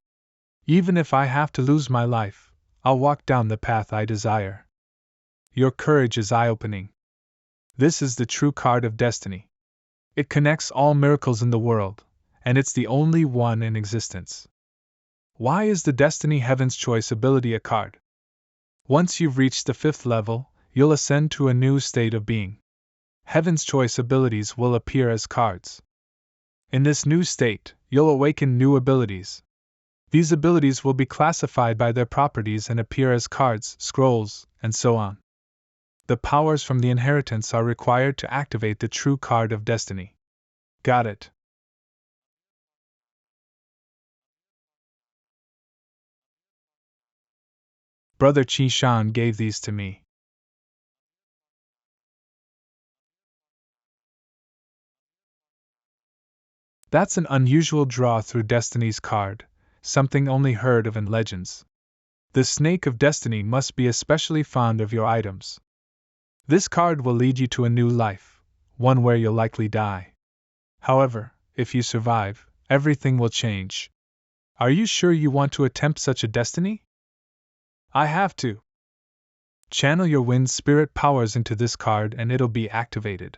Even if I have to lose my life, I'll walk down the path I desire. Your courage is eye-opening. This is the true card of destiny. It connects all miracles in the world, and it's the only one in existence. Why is the Destiny Heaven's Choice ability a card? Once you've reached the 5th level, you'll ascend to a new state of being. Heaven's Choice abilities will appear as cards. In this new state, you'll awaken new abilities. These abilities will be classified by their properties and appear as cards, scrolls, and so on. The powers from the inheritance are required to activate the true card of destiny. Got it. Brother Qi Shan gave these to me. That's an unusual draw through Destiny's card, something only heard of in legends. The Snake of Destiny must be especially fond of your items. This card will lead you to a new life, one where you'll likely die. However, if you survive, everything will change. Are you sure you want to attempt such a destiny? I have to. Channel your wind spirit powers into this card and it'll be activated.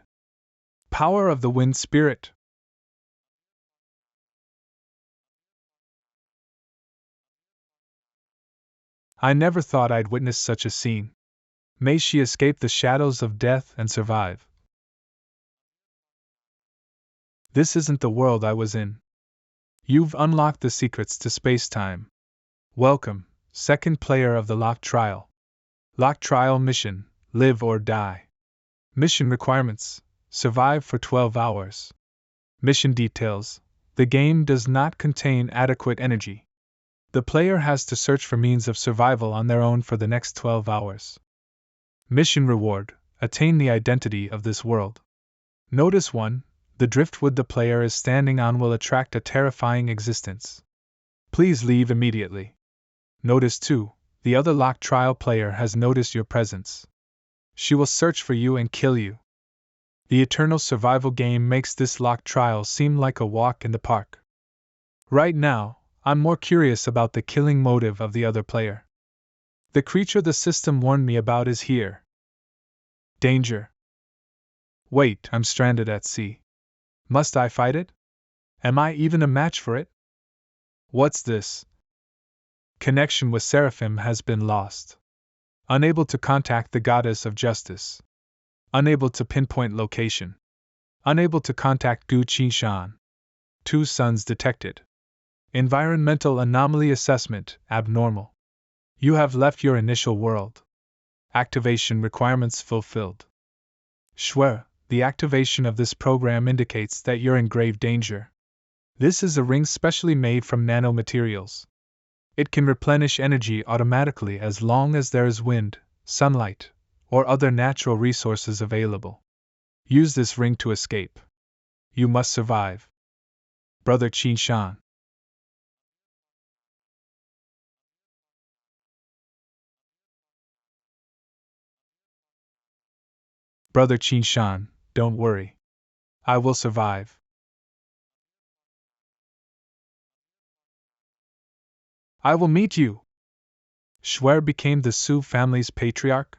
Power of the wind spirit. I never thought I'd witness such a scene. May she escape the shadows of death and survive. This isn't the world I was in. You've unlocked the secrets to space-time. Welcome, second player of the Lock Trial. Lock Trial mission, live or die. Mission requirements, survive for 12 hours. Mission details, the game does not contain adequate energy. The player has to search for means of survival on their own for the next 12 hours. Mission reward, attain the identity of this world. Notice 1. The driftwood the player is standing on will attract a terrifying existence. Please leave immediately. Notice 2. The other Lock Trial player has noticed your presence. She will search for you and kill you. The eternal survival game makes this Lock Trial seem like a walk in the park. Right now, I'm more curious about the killing motive of the other player. The creature the system warned me about is here. Danger. Wait, I'm stranded at sea. Must I fight it? Am I even a match for it? What's this? Connection with Seraphim has been lost. Unable to contact the goddess of justice. Unable to pinpoint location. Unable to contact Gu Qi Shan. 2 suns detected. Environmental anomaly assessment, abnormal. You have left your initial world. Activation requirements fulfilled. Shwe, the activation of this program indicates that you're in grave danger. This is a ring specially made from nanomaterials. It can replenish energy automatically as long as there is wind, sunlight, or other natural resources available. Use this ring to escape. You must survive. Brother Qin Shan. Brother Qin Shan, don't worry. I will survive. I will meet you. Shwe became the Su family's patriarch?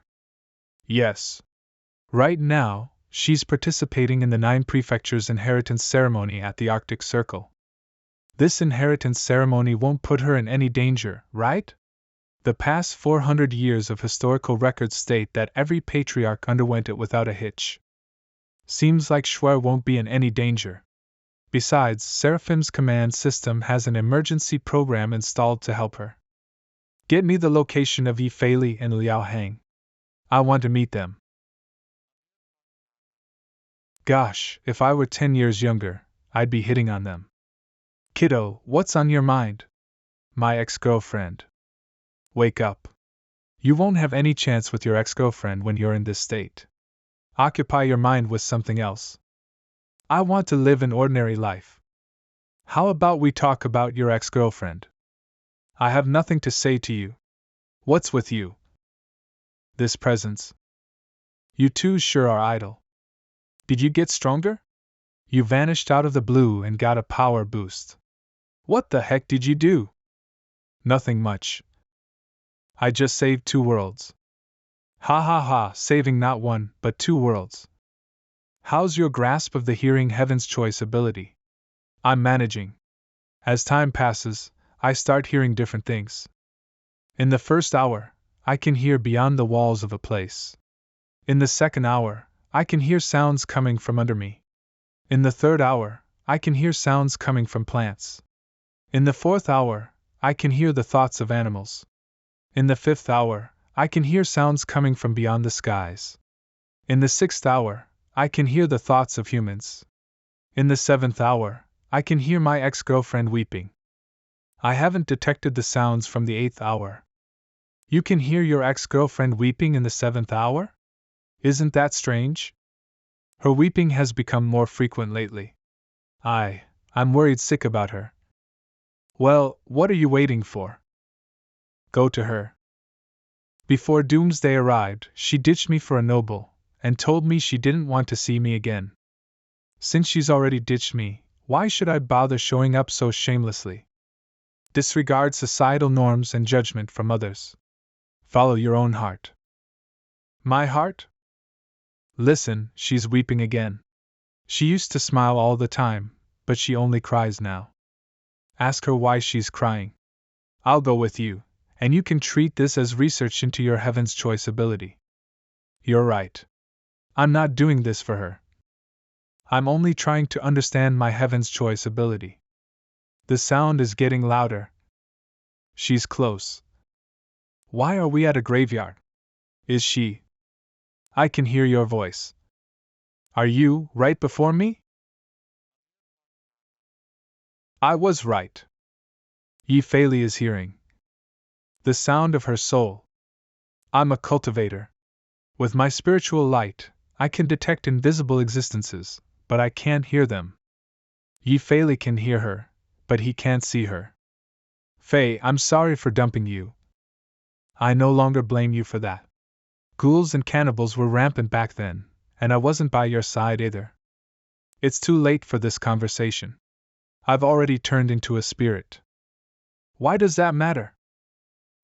Yes. Right now, she's participating in the 9 prefectures' inheritance ceremony at the Arctic Circle. This inheritance ceremony won't put her in any danger, right? The past 400 years of historical records state that every patriarch underwent it without a hitch. Seems like Shwe won't be in any danger. Besides, Seraphim's command system has an emergency program installed to help her. Get me the location of Yi Feili and Liao Hang. I want to meet them. Gosh, if I were 10 years younger, I'd be hitting on them. Kiddo, what's on your mind? My ex-girlfriend. Wake up. You won't have any chance with your ex-girlfriend when you're in this state. Occupy your mind with something else. I want to live an ordinary life. How about we talk about your ex-girlfriend? I have nothing to say to you. What's with you? This presence. You two sure are idle. Did you get stronger? You vanished out of the blue and got a power boost. What the heck did you do? Nothing much. I just saved 2 worlds. Ha ha ha, saving not 1, but 2 worlds. How's your grasp of the Hearing Heaven's Choice ability? I'm managing. As time passes, I start hearing different things. In the first hour, I can hear beyond the walls of a place. In the second hour, I can hear sounds coming from under me. In the third hour, I can hear sounds coming from plants. In the fourth hour, I can hear the thoughts of animals. In the fifth hour, I can hear sounds coming from beyond the skies. In the sixth hour, I can hear the thoughts of humans. In the seventh hour, I can hear my ex-girlfriend weeping. I haven't detected the sounds from the eighth hour. You can hear your ex-girlfriend weeping in the seventh hour? Isn't that strange? Her weeping has become more frequent lately. I'm worried sick about her. Well, what are you waiting for? Go to her. Before doomsday arrived, she ditched me for a noble, and told me she didn't want to see me again. Since she's already ditched me, why should I bother showing up so shamelessly? Disregard societal norms and judgment from others. Follow your own heart. My heart? Listen, she's weeping again. She used to smile all the time, but she only cries now. Ask her why she's crying. I'll go with you, and you can treat this as research into your Heaven's Choice ability. You're right. I'm not doing this for her. I'm only trying to understand my Heaven's Choice ability. The sound is getting louder. She's close. Why are we at a graveyard? Is she? I can hear your voice. Are you right before me? I was right. Yi Fei is hearing the sound of her soul. I'm a cultivator. With my spiritual light, I can detect invisible existences, but I can't hear them. Yi Fei can hear her, but he can't see her. Fei, I'm sorry for dumping you. I no longer blame you for that. Ghouls and cannibals were rampant back then, and I wasn't by your side either. It's too late for this conversation. I've already turned into a spirit. Why does that matter?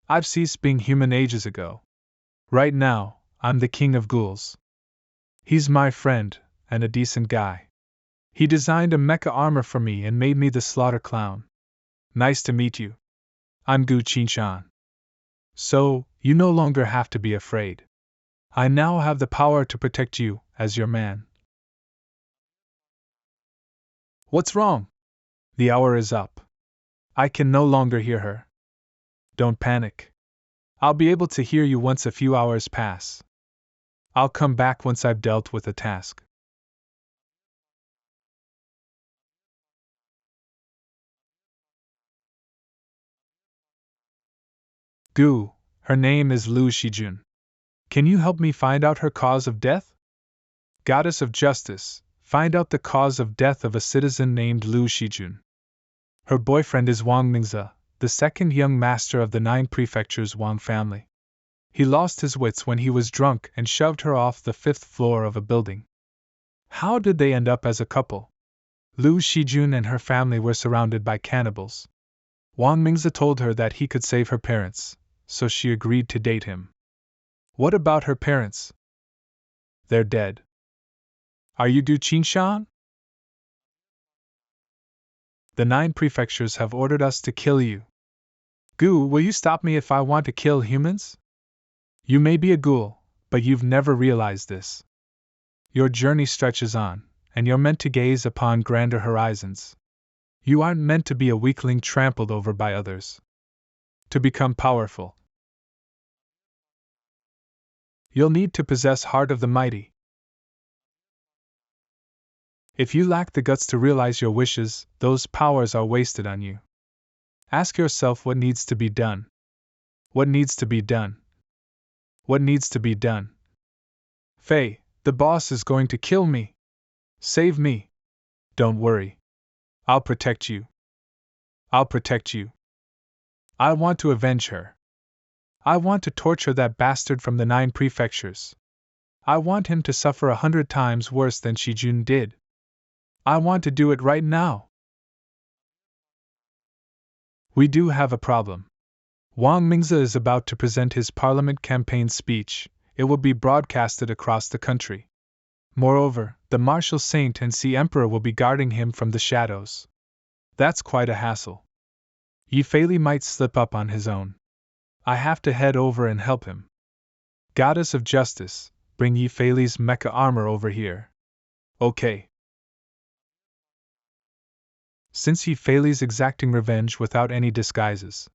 I've ceased being human ages ago. Right now, I'm the king of ghouls. He's my friend, and a decent guy. He designed a mecha armor for me and made me the slaughter clown. Nice to meet you. I'm Gu Qinshan. So, you no longer have to be afraid. I now have the power to protect you, as your man. What's wrong? The hour is up. I can no longer hear her. Don't panic. I'll be able to hear you once a few hours pass. I'll come back once I've dealt with a task. Gu, her name is Lu Shijun. Can you help me find out her cause of death? Goddess of Justice, find out the cause of death of a citizen named Lu Shijun. Her boyfriend is Wang Mingze, the second young master of the 9 prefectures Wang family. He lost his wits when he was drunk and shoved her off the 5th floor of a building. How did they end up as a couple? Lu Shijun and her family were surrounded by cannibals. Wang Mingze told her that he could save her parents, so she agreed to date him. What about her parents? They're dead. Are you Du Qinshan? The 9 prefectures have ordered us to kill you. Gu, will you stop me if I want to kill humans? You may be a ghoul, but you've never realized this. Your journey stretches on, and you're meant to gaze upon grander horizons. You aren't meant to be a weakling trampled over by others. To become powerful, you'll need to possess Heart of the Mighty. If you lack the guts to realize your wishes, those powers are wasted on you. Ask yourself what needs to be done. What needs to be done? What needs to be done? Fei, the boss is going to kill me. Save me. Don't worry. I'll protect you. I'll protect you. I want to avenge her. I want to torture that bastard from the 9 prefectures. I want him to suffer 100 times worse than Shijun did. I want to do it right now. We do have a problem. Wang Mingze is about to present his parliament campaign speech. It will be broadcasted across the country. Moreover, the martial saint and sea emperor will be guarding him from the shadows. That's quite a hassle. Yifei might slip up on his own. I have to head over and help him. Goddess of Justice, bring Yifei's mecha armor over here. Okay. Since Yifei's exacting revenge without any disguises,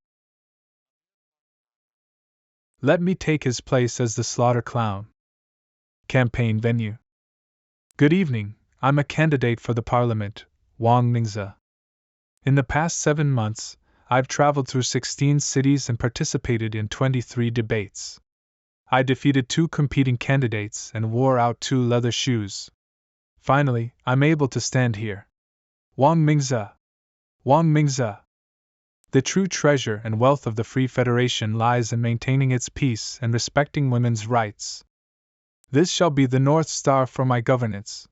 let me take his place as the slaughter clown. Campaign venue. Good evening, I'm a candidate for the parliament, Wang Mingze. In the past 7 months, I've traveled through 16 cities and participated in 23 debates. I defeated 2 competing candidates and wore out 2 leather shoes. Finally, I'm able to stand here. Wang Mingze! Wang Mingze! The true treasure and wealth of the Free Federation lies in maintaining its peace and respecting women's rights. This shall be the North Star for my governance.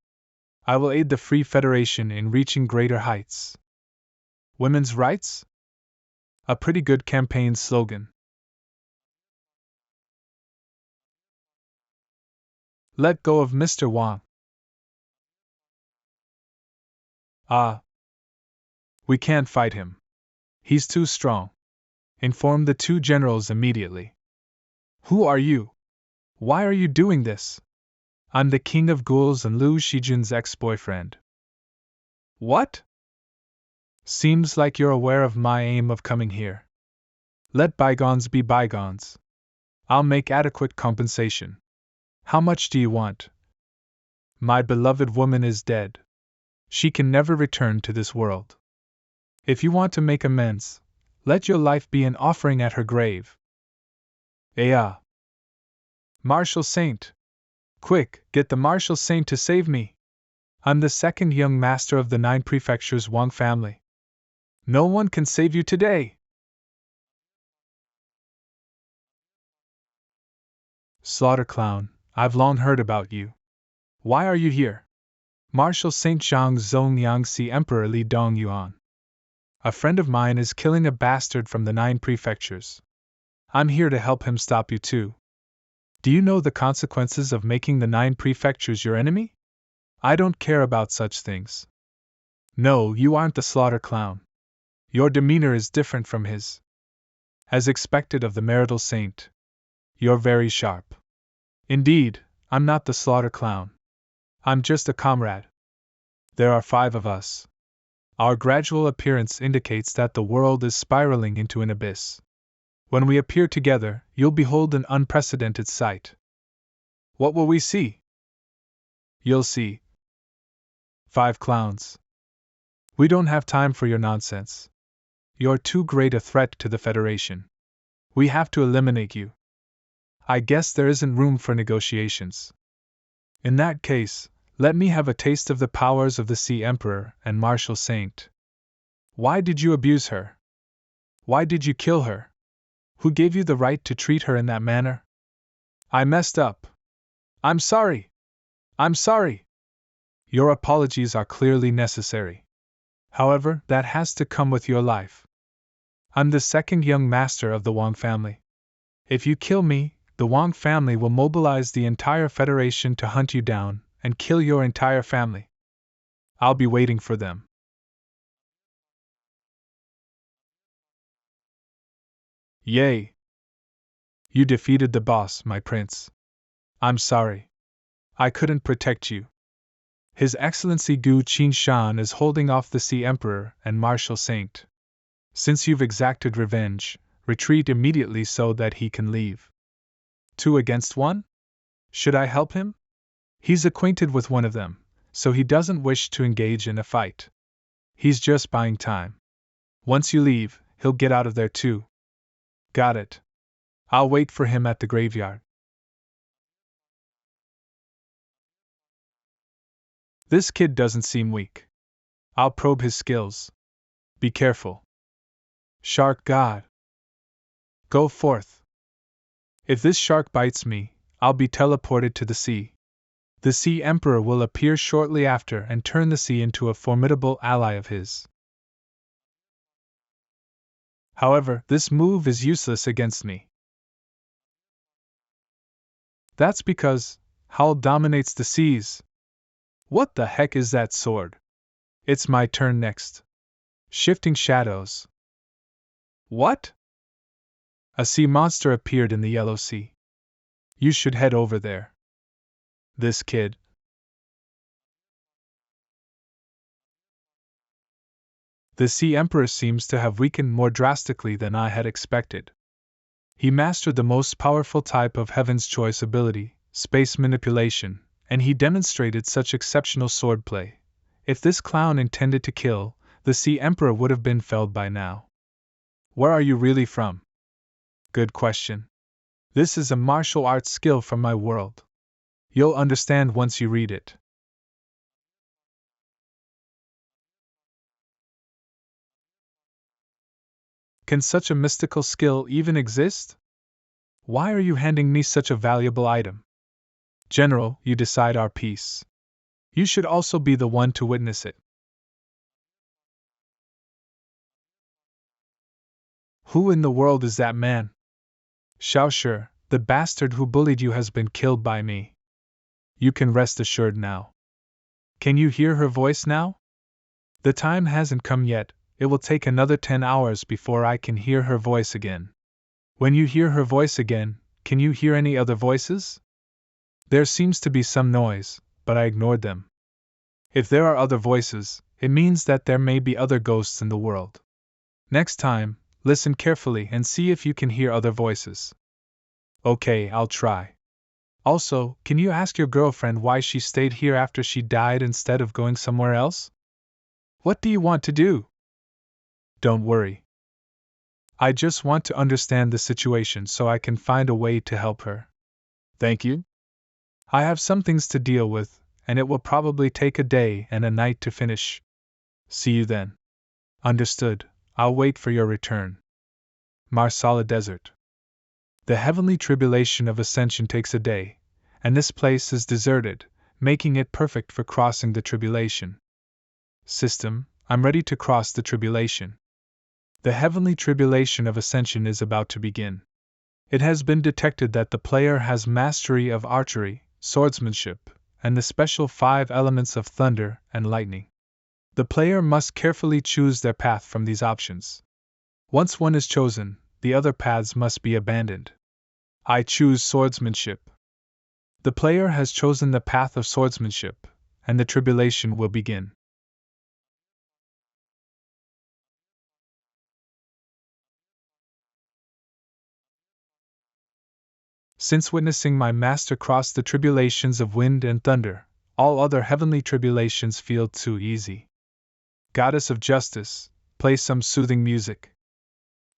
I will aid the Free Federation in reaching greater heights. Women's rights? A pretty good campaign slogan. Let go of Mr. Wang. Ah. We can't fight him. He's too strong. Inform the 2 generals immediately. Who are you? Why are you doing this? I'm the king of ghouls and Liu Shijun's ex-boyfriend. What? Seems like you're aware of my aim of coming here. Let bygones be bygones. I'll make adequate compensation. How much do you want? My beloved woman is dead. She can never return to this world. If you want to make amends, let your life be an offering at her grave. Aya! Martial Saint! Quick, get the Martial Saint to save me! I'm the 2nd young master of the 9 prefectures Wang family. No one can save you today! Slaughter Clown, I've long heard about you. Why are you here? Martial Saint Zhang Zong Yangxi Emperor Li Dong Yuan. A friend of mine is killing a bastard from the 9 prefectures. I'm here to help him stop you too. Do you know the consequences of making the 9 prefectures your enemy? I don't care about such things. No, you aren't the Slaughter Clown. Your demeanor is different from his. As expected of the marital saint. You're very sharp. Indeed, I'm not the Slaughter Clown. I'm just a comrade. There are 5 of us. Our gradual appearance indicates that the world is spiraling into an abyss. When we appear together, you'll behold an unprecedented sight. What will we see? You'll see 5 clowns. We don't have time for your nonsense. You're too great a threat to the Federation. We have to eliminate you. I guess there isn't room for negotiations. In that case, let me have a taste of the powers of the Sea Emperor and Martial Saint. Why did you abuse her? Why did you kill her? Who gave you the right to treat her in that manner? I messed up. I'm sorry. I'm sorry. Your apologies are clearly necessary. However, that has to come with your life. I'm the 2nd young master of the Wang family. If you kill me, the Wang family will mobilize the entire Federation to hunt you down and kill your entire family. I'll be waiting for them. Yay! You defeated the boss, my prince. I'm sorry. I couldn't protect you. His Excellency Gu Qinshan is holding off the Sea Emperor and Martial Saint. Since you've exacted revenge, retreat immediately so that he can leave. 2 against 1? Should I help him? He's acquainted with one of them, so he doesn't wish to engage in a fight. He's just buying time. Once you leave, he'll get out of there too. Got it. I'll wait for him at the graveyard. This kid doesn't seem weak. I'll probe his skills. Be careful. Shark God. Go forth. If this shark bites me, I'll be teleported to the sea. The Sea Emperor will appear shortly after and turn the sea into a formidable ally of his. However, this move is useless against me. That's because Howl dominates the seas. What the heck is that sword? It's my turn next. Shifting shadows. What? A sea monster appeared in the Yellow Sea. You should head over there. This kid. The Sea Emperor seems to have weakened more drastically than I had expected. He mastered the most powerful type of Heaven's Choice ability, space manipulation, and he demonstrated such exceptional swordplay. If this clown intended to kill, the Sea Emperor would have been felled by now. Where are you really from? Good question. This is a martial arts skill from my world. You'll understand once you read it. Can such a mystical skill even exist? Why are you handing me such a valuable item? General, you decide our peace. You should also be the one to witness it. Who in the world is that man? Xiaoshi, the bastard who bullied you has been killed by me. You can rest assured now. Can you hear her voice now? The time hasn't come yet, it will take another 10 hours before I can hear her voice again. When you hear her voice again, can you hear any other voices? There seems to be some noise, but I ignored them. If there are other voices, it means that there may be other ghosts in the world. Next time, listen carefully and see if you can hear other voices. Okay, I'll try. Also, can you ask your girlfriend why she stayed here after she died instead of going somewhere else? What do you want to do? Don't worry. I just want to understand the situation so I can find a way to help her. Thank you. I have some things to deal with, and it will probably take a day and a night to finish. See you then. Understood. I'll wait for your return. Marsala Desert. The heavenly tribulation of ascension takes a day, and this place is deserted, making it perfect for crossing the tribulation. System, I'm ready to cross the tribulation. The heavenly tribulation of ascension is about to begin. It has been detected that the player has mastery of archery, swordsmanship, and the special 5 elements of thunder and lightning. The player must carefully choose their path from these options. Once one is chosen, the other paths must be abandoned. I choose swordsmanship. The player has chosen the path of swordsmanship, and the tribulation will begin. Since witnessing my master cross the tribulations of wind and thunder, all other heavenly tribulations feel too easy. Goddess of Justice, play some soothing music.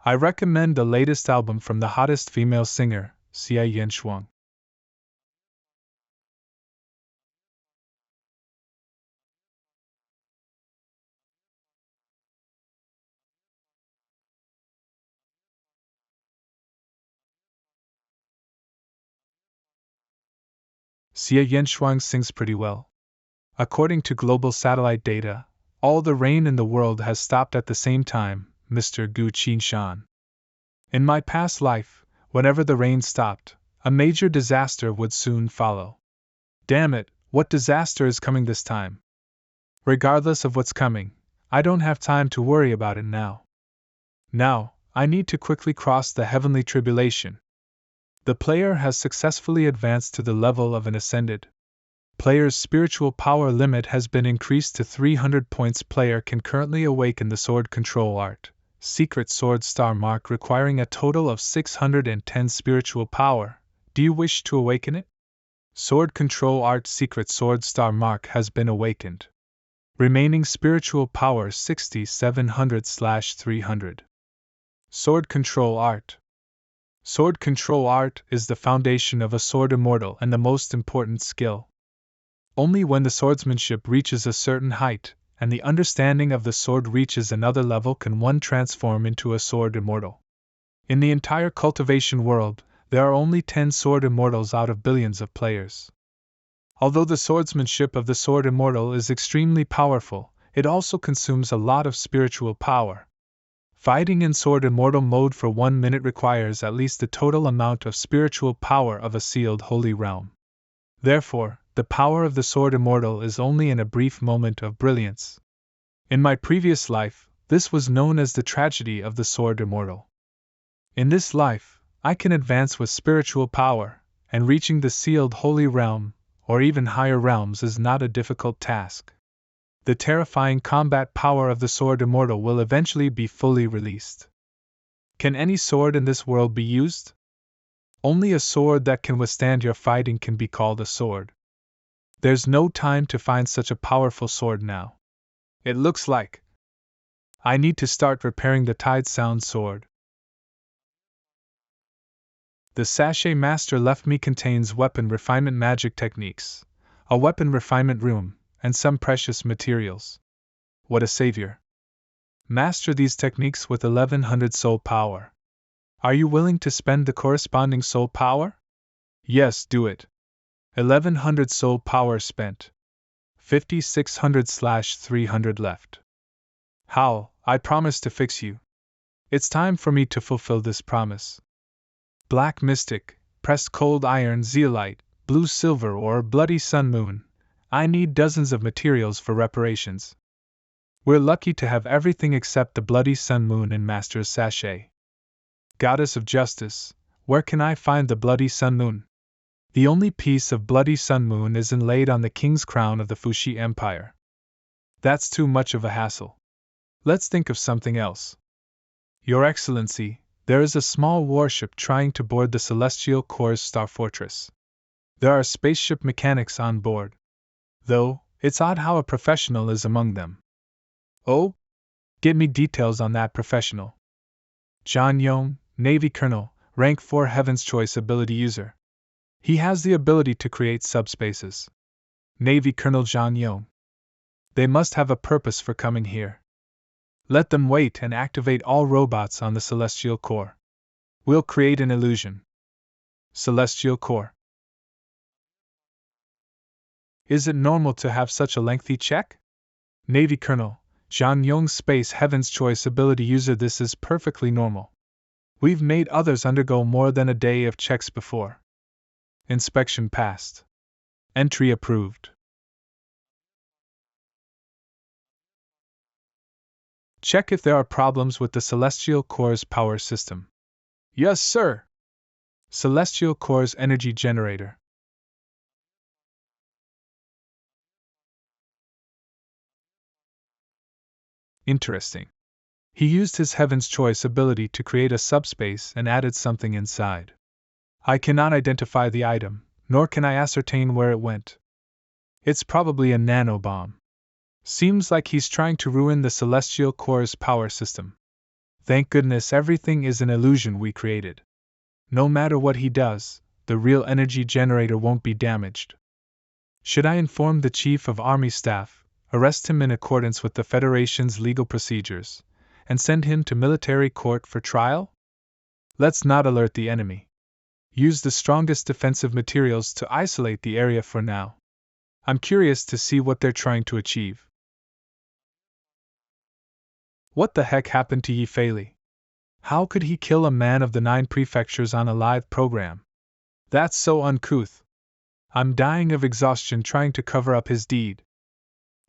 I recommend the latest album from the hottest female singer, Xia Yanshuang. Xia Yanshuang sings pretty well. According to global satellite data, all the rain in the world has stopped at the same time, Mr. Gu Qinshan. In my past life, whenever the rain stopped, a major disaster would soon follow. Damn it, what disaster is coming this time? Regardless of what's coming, I don't have time to worry about it now. Now, I need to quickly cross the heavenly tribulation. The player has successfully advanced to the level of an ascended. Player's spiritual power limit has been increased to 300 points. Player can currently awaken the sword control art, secret sword star mark requiring a total of 610 spiritual power. Do you wish to awaken it? Sword control art secret sword star mark has been awakened. Remaining spiritual power 6700/300. Sword control art. Sword control art is the foundation of a sword immortal and the most important skill. Only when the swordsmanship reaches a certain height, and the understanding of the sword reaches another level, can one transform into a sword immortal. In the entire cultivation world, there are only 10 sword immortals out of billions of players. Although the swordsmanship of the sword immortal is extremely powerful, it also consumes a lot of spiritual power. Fighting in sword immortal mode for 1 minute requires at least the total amount of spiritual power of a sealed holy realm. Therefore, the power of the sword immortal is only in a brief moment of brilliance. In my previous life, This was known as the tragedy of the sword immortal. In this life, I can advance with spiritual power, and reaching the sealed holy realm, or even higher realms, is not a difficult task. The terrifying combat power of the sword immortal will eventually be fully released. Can any sword in this world be used? Only a sword that can withstand your fighting can be called a sword. There's no time to find such a powerful sword now. It looks like I need to start repairing the Tide Sound sword. The sachet Master left me contains weapon refinement magic techniques, a weapon refinement room, and some precious materials. What a savior! Master these techniques with 1100 soul power. Are you willing to spend the corresponding soul power? Yes, do it. 1100 soul power spent. 5600/300 left. How, I promise to fix you. It's time for me to fulfill this promise. Black mystic, pressed cold iron zeolite, blue silver or bloody sun moon. I need dozens of materials for reparations. We're lucky to have everything except the bloody sun moon in Master's sachet. Goddess of Justice, where can I find the bloody sun moon? The only piece of bloody sun moon is inlaid on the king's crown of the Fuxi Empire. That's too much of a hassle. Let's think of something else. Your Excellency, there is a small warship trying to board the Celestial Core's star fortress. There are spaceship mechanics on board. Though, it's odd how a professional is among them. Oh? Get me details on that professional. John Young, Navy Colonel, rank 4 Heaven's Choice ability user. He has the ability to create subspaces. Navy Colonel John Young. They must have a purpose for coming here. Let them wait and activate all robots on the Celestial Core. We'll create an illusion. Celestial Core. Is it normal to have such a lengthy check? Navy Colonel, John Young Space Heaven's Choice ability user. This is perfectly normal. We've made others undergo more than a day of checks before. Inspection passed. Entry approved. Check if there are problems with the Celestial Core's power system. Yes, sir. Celestial Core's energy generator. Interesting. He used his Heaven's Choice ability to create a subspace and added something inside. I cannot identify the item, nor can I ascertain where it went. It's probably a nanobomb. Seems like he's trying to ruin the Celestial Core's power system. Thank goodness everything is an illusion we created. No matter what he does, the real energy generator won't be damaged. Should I inform the Chief of Army Staff, arrest him in accordance with the Federation's legal procedures, and send him to military court for trial? Let's not alert the enemy. Use the strongest defensive materials to isolate the area for now. I'm curious to see what they're trying to achieve. What the heck happened to Yi Feili? How could he kill a man of the 9 prefectures on a live program? That's so uncouth. I'm dying of exhaustion trying to cover up his deed.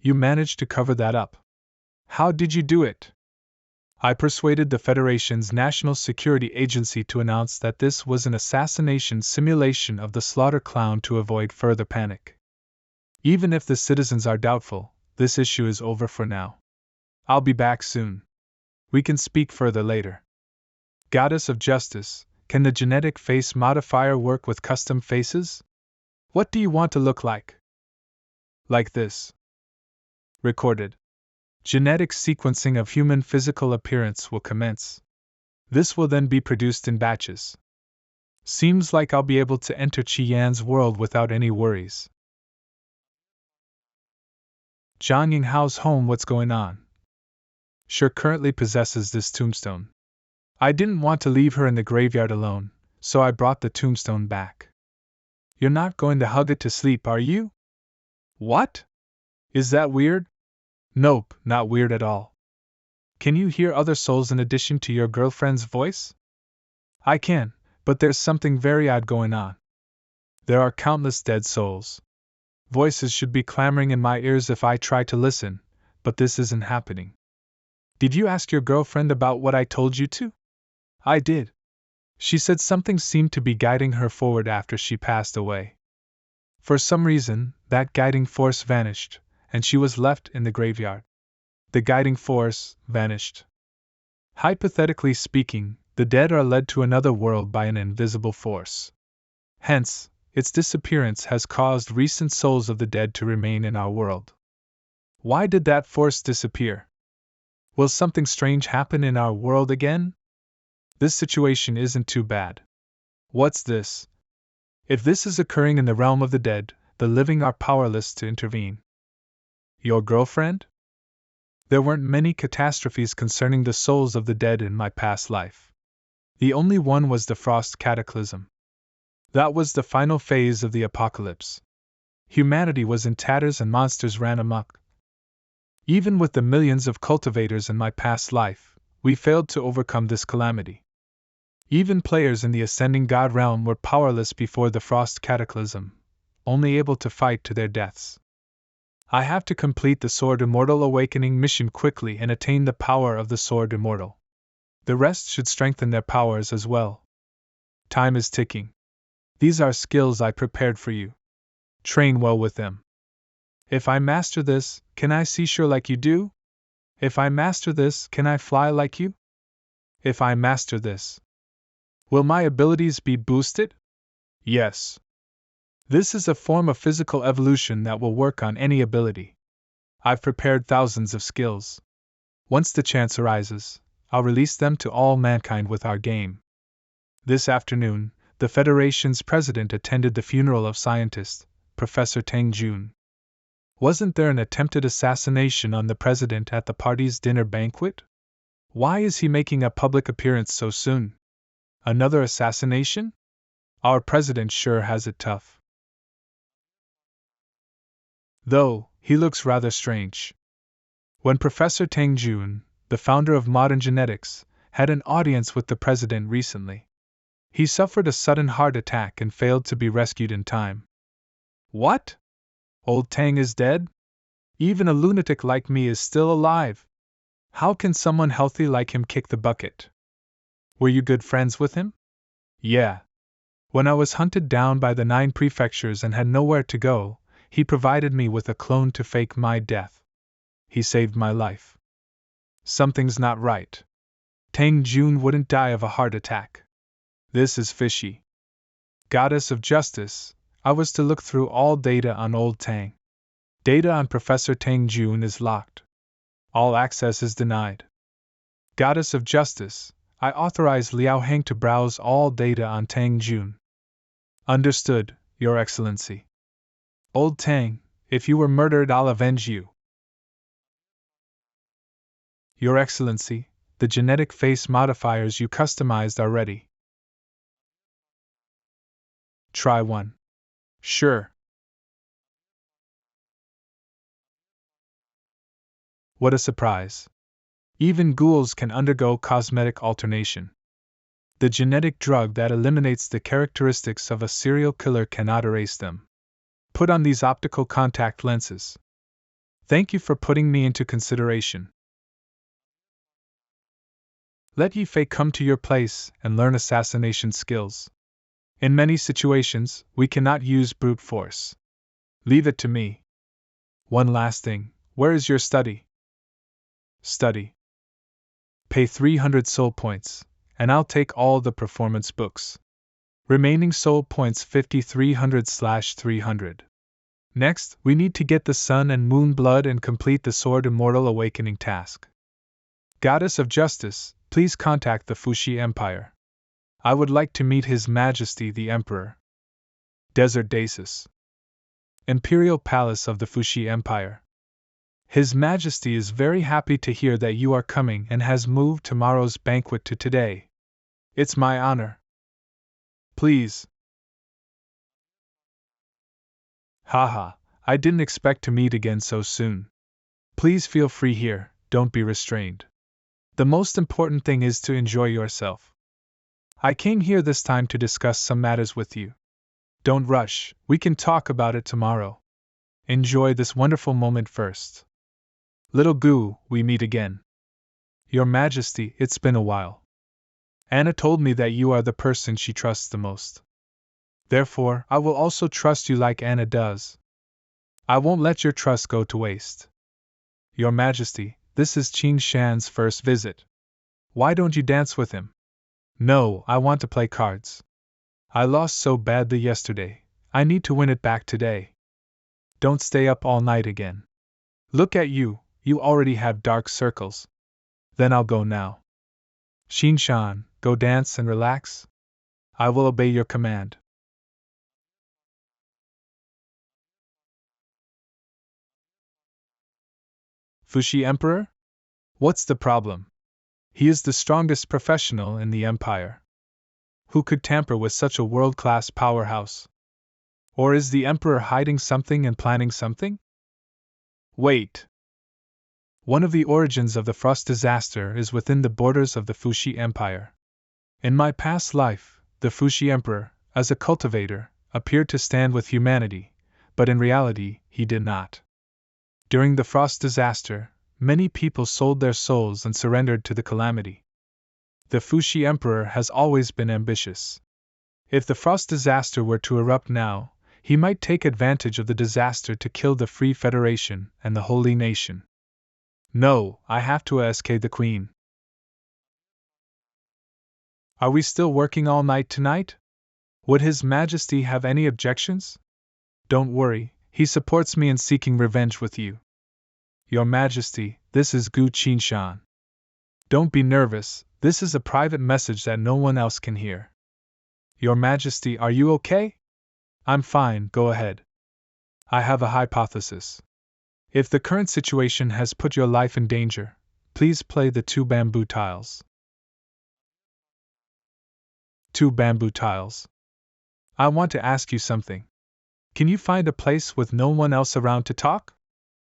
You managed to cover that up. How did you do it? I persuaded the Federation's National Security Agency to announce that this was an assassination simulation of the Slaughter Clown to avoid further panic. Even if the citizens are doubtful, this issue is over for now. I'll be back soon. We can speak further later. Goddess of Justice, can the genetic face modifier work with custom faces? What do you want to look like? Like this. Recorded. Genetic sequencing of human physical appearance will commence. This will then be produced in batches. Seems like I'll be able to enter Qian's world without any worries. Zhang Yinghao's home. What's going on? Sure currently possesses this tombstone. I didn't want to leave her in the graveyard alone, so I brought the tombstone back. You're not going to hug it to sleep, are you? What? Is that weird? Nope, not weird at all. Can you hear other souls in addition to your girlfriend's voice? I can, but there's something very odd going on. There are countless dead souls. Voices should be clamoring in my ears if I try to listen, but this isn't happening. Did you ask your girlfriend about what I told you to? I did. She said something seemed to be guiding her forward after she passed away. For some reason, that guiding force vanished, and she was left in the graveyard. The guiding force vanished. Hypothetically speaking, the dead are led to another world by an invisible force. Hence, its disappearance has caused recent souls of the dead to remain in our world. Why did that force disappear? Will something strange happen in our world again? This situation isn't too bad. What's this? If this is occurring in the realm of the dead, the living are powerless to intervene. Your girlfriend? There weren't many catastrophes concerning the souls of the dead in my past life. The only one was the frost cataclysm. That was the final phase of the apocalypse. Humanity was in tatters and monsters ran amok. Even with the millions of cultivators in my past life, we failed to overcome this calamity. Even players in the ascending god realm were powerless before the frost cataclysm, only able to fight to their deaths. I have to complete the Sword Immortal Awakening mission quickly and attain the power of the Sword Immortal. The rest should strengthen their powers as well. Time is ticking. These are skills I prepared for you. Train well with them. If I master this, can I see sure like you do? If I master this, can I fly like you? If I master this, will my abilities be boosted? Yes. This is a form of physical evolution that will work on any ability. I've prepared thousands of skills. Once the chance arises, I'll release them to all mankind with our game. This afternoon, the Federation's president attended the funeral of scientist, Professor Tang Jun. Wasn't there an attempted assassination on the president at the party's dinner banquet? Why is he making a public appearance so soon? Another assassination? Our president sure has it tough. Though, he looks rather strange. When Professor Tang Jun, the founder of modern genetics, had an audience with the president recently, he suffered a sudden heart attack and failed to be rescued in time. What? Old Tang is dead? Even a lunatic like me is still alive. How can someone healthy like him kick the bucket? Were you good friends with him? Yeah. When I was hunted down by the 9 prefectures and had nowhere to go, he provided me with a clone to fake my death. He saved my life. Something's not right. Tang Jun wouldn't die of a heart attack. This is fishy. Goddess of Justice, I was to look through all data on old Tang. Data on Professor Tang Jun is locked. All access is denied. Goddess of Justice, I authorize Liao Heng to browse all data on Tang Jun. Understood, Your Excellency. Old Tang, if you were murdered, I'll avenge you. Your Excellency, the genetic face modifiers you customized are ready. Try one. Sure. What a surprise. Even ghouls can undergo cosmetic alternation. The genetic drug that eliminates the characteristics of a serial killer cannot erase them. Put on these optical contact lenses. Thank you for putting me into consideration. Let Yifei come to your place and learn assassination skills. In many situations, we cannot use brute force. Leave it to me. One last thing, where is your study? Study. Pay 300 soul points, and I'll take all the performance books. Remaining soul points 5300/300. Next, we need to get the sun and moon blood and complete the Sword Immortal Awakening task. Goddess of Justice, please contact the Fuxi Empire. I would like to meet His Majesty the Emperor. Desert Dacis. Imperial Palace of the Fuxi Empire. His Majesty is very happy to hear that you are coming and has moved tomorrow's banquet to today. It's my honor. Please. Haha, I didn't expect to meet again so soon. Please feel free here, don't be restrained. The most important thing is to enjoy yourself. I came here this time to discuss some matters with you. Don't rush, we can talk about it tomorrow. Enjoy this wonderful moment first. Little Goo, we meet again. Your Majesty, it's been a while. Anna told me that you are the person she trusts the most. Therefore, I will also trust you like Anna does. I won't let your trust go to waste. Your Majesty, this is Qin Shan's first visit. Why don't you dance with him? No, I want to play cards. I lost so badly yesterday. I need to win it back today. Don't stay up all night again. Look at you, you already have dark circles. Then I'll go now. Qin Shan, go dance and relax. I will obey your command. Fushi Emperor? What's the problem? He is the strongest professional in the empire. Who could tamper with such a world-class powerhouse? Or is the emperor hiding something and planning something? Wait. One of the origins of the Frost disaster is within the borders of the Fushi Empire. In my past life, the Fushi Emperor, as a cultivator, appeared to stand with humanity, but in reality, he did not. During the Frost disaster, many people sold their souls and surrendered to the calamity. The Fushi Emperor has always been ambitious. If the Frost disaster were to erupt now, he might take advantage of the disaster to kill the Free Federation and the Holy Nation. No, I have to ask the Queen. Are we still working all night tonight? Would His Majesty have any objections? Don't worry, he supports me in seeking revenge with you. Your Majesty, this is Gu Qinshan. Don't be nervous, this is a private message that no one else can hear. Your Majesty, are you okay? I'm fine, go ahead. I have a hypothesis. If the current situation has put your life in danger, please play the 2 bamboo tiles. 2 bamboo tiles. I want to ask you something. Can you find a place with no one else around to talk?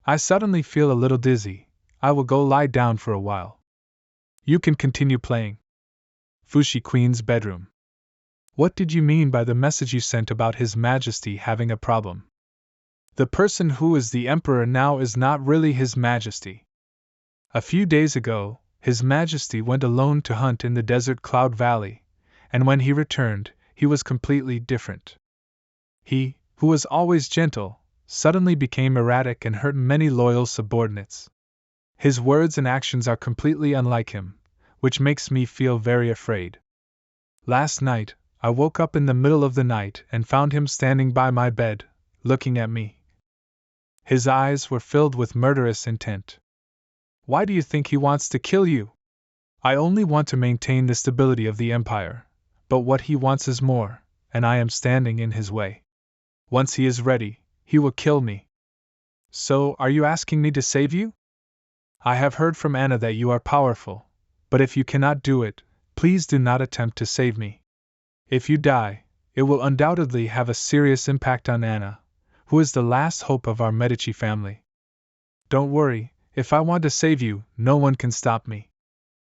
I suddenly feel a little dizzy. I will go lie down for a while. You can continue playing. Fushi Queen's bedroom. What did you mean by the message you sent about His Majesty having a problem? The person who is the Emperor now is not really His Majesty. A few days ago, His Majesty went alone to hunt in the desert Cloud Valley, and when he returned, he was completely different. He, who was always gentle, suddenly became erratic and hurt many loyal subordinates. His words and actions are completely unlike him, which makes me feel very afraid. Last night, I woke up in the middle of the night and found him standing by my bed, looking at me. His eyes were filled with murderous intent. Why do you think he wants to kill you? I only want to maintain the stability of the empire, but what he wants is more, and I am standing in his way. Once he is ready, he will kill me. So, are you asking me to save you? I have heard from Anna that you are powerful, but if you cannot do it, please do not attempt to save me. If you die, it will undoubtedly have a serious impact on Anna, who is the last hope of our Medici family. Don't worry, if I want to save you, no one can stop me.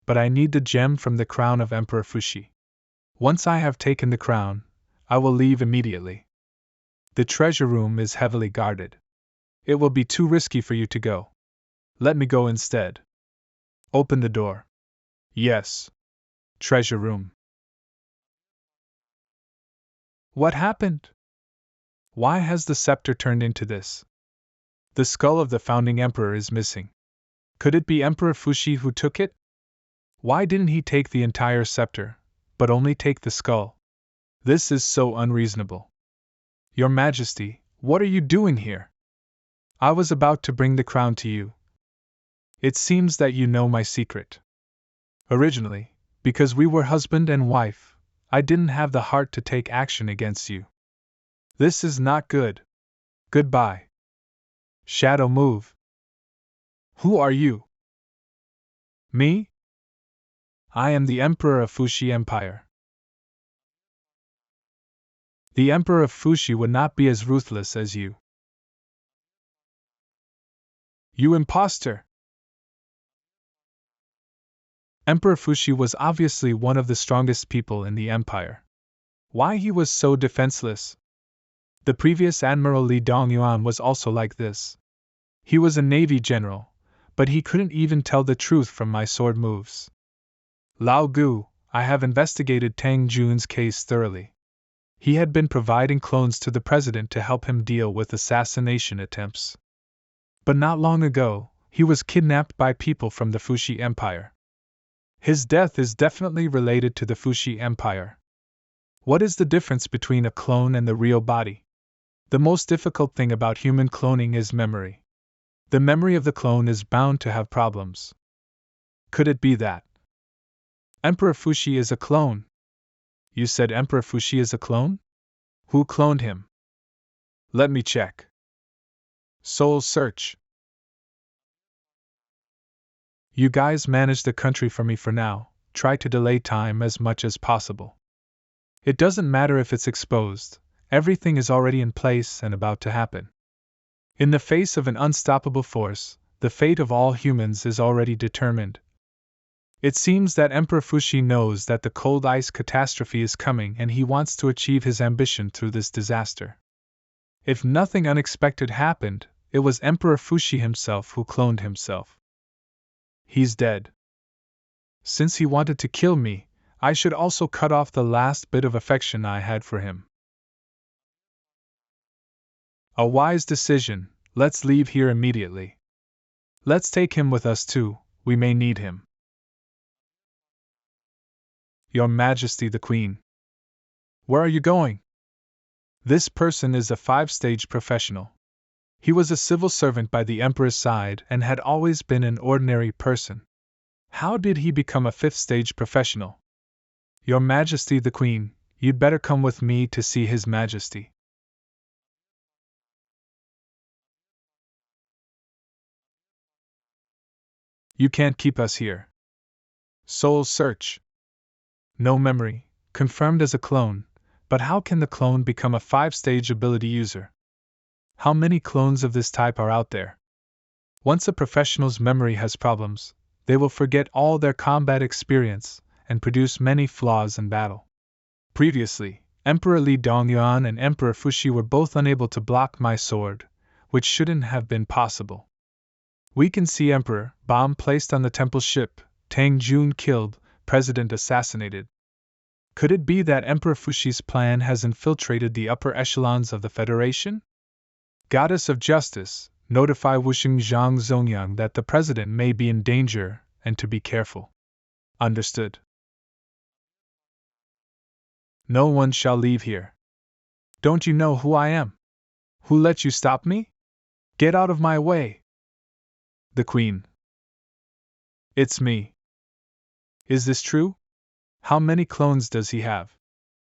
But I need the gem from the crown of Emperor Fushi. Once I have taken the crown, I will leave immediately. The treasure room is heavily guarded. It will be too risky for you to go. Let me go instead. Open the door. Yes. Treasure room. What happened? Why has the scepter turned into this? The skull of the founding emperor is missing. Could it be Emperor Fushi who took it? Why didn't he take the entire scepter, but only take the skull? This is so unreasonable. Your Majesty, what are you doing here? I was about to bring the crown to you. It seems that you know my secret. Originally, because we were husband and wife, I didn't have the heart to take action against you. This is not good. Goodbye. Shadow move. Who are you? Me? I am the Emperor of Fushi Empire. The Emperor of Fushi would not be as ruthless as you. You impostor! Emperor Fushi was obviously one of the strongest people in the empire. Why he was so defenseless? The previous Admiral Li Dongyuan was also like this. He was a navy general, but he couldn't even tell the truth from my sword moves. Lao Gu, I have investigated Tang Jun's case thoroughly. He had been providing clones to the president to help him deal with assassination attempts. But not long ago, he was kidnapped by people from the Fuxi Empire. His death is definitely related to the Fuxi Empire. What is the difference between a clone and the real body? The most difficult thing about human cloning is memory. The memory of the clone is bound to have problems. Could it be that Emperor Fuxi is a clone? You said Emperor Fuxi is a clone? Who cloned him? Let me check. Soul search. You guys manage the country for me for now, try to delay time as much as possible. It doesn't matter if it's exposed, everything is already in place and about to happen. In the face of an unstoppable force, the fate of all humans is already determined. It seems that Emperor Fuxi knows that the cold ice catastrophe is coming and he wants to achieve his ambition through this disaster. If nothing unexpected happened, it was Emperor Fuxi himself who cloned himself. He's dead. Since he wanted to kill me, I should also cut off the last bit of affection I had for him. A wise decision. Let's leave here immediately. Let's take him with us too, we may need him. Your Majesty the Queen. Where are you going? This person is a 5-stage professional. He was a civil servant by the Emperor's side and had always been an ordinary person. How did he become a 5th-stage professional? Your Majesty the Queen, you'd better come with me to see His Majesty. You can't keep us here. Soul search. No memory, confirmed as a clone, but how can the clone become a 5-stage ability user? How many clones of this type are out there? Once a professional's memory has problems, they will forget all their combat experience and produce many flaws in battle. Previously, Emperor Li Dongyuan and Emperor Fuxi were both unable to block my sword, which shouldn't have been possible. We can see Emperor, bomb placed on the temple ship, Tang Jun killed, President assassinated. Could it be that Emperor Fuxi's plan has infiltrated the upper echelons of the Federation? Goddess of Justice, notify Wuxing Zhang Zongyang that the President may be in danger and to be careful. Understood. No one shall leave here. Don't you know who I am? Who let you stop me? Get out of my way! The Queen. It's me. Is this true? How many clones does he have?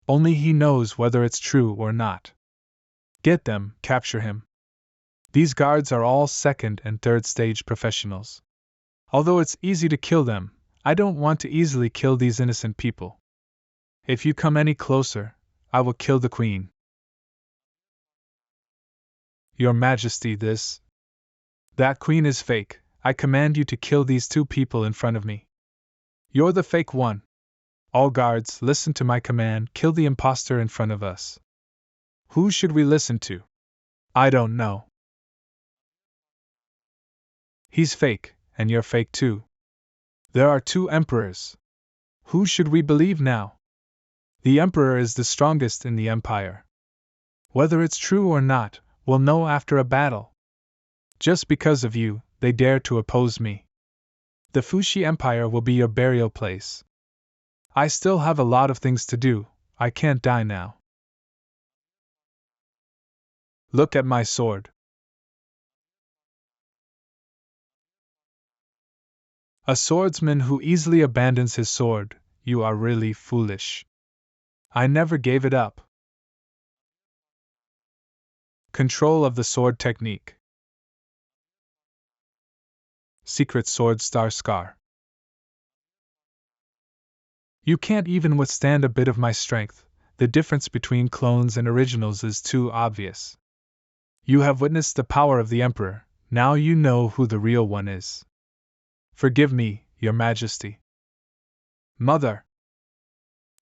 Only he knows whether it's true or not. Get them, capture him. These guards are all 2nd and 3rd stage professionals. Although it's easy to kill them, I don't want to easily kill these innocent people. If you come any closer, I will kill the Queen. Your Majesty, that Queen is fake. I command you to kill these 2 people in front of me. You're the fake one. All guards, listen to my command, kill the impostor in front of us. Who should we listen to? I don't know. He's fake, and you're fake too. There are 2 emperors. Who should we believe now? The emperor is the strongest in the empire. Whether it's true or not, we'll know after a battle. Just because of you, they dare to oppose me. The Fuxi Empire will be your burial place. I still have a lot of things to do, I can't die now. Look at my sword. A swordsman who easily abandons his sword, you are really foolish. I never gave it up. Control of the sword technique. Secret sword star scar. You can't even withstand a bit of my strength, the difference between clones and originals is too obvious. You have witnessed the power of the Emperor, now you know who the real one is. Forgive me, Your Majesty. Mother!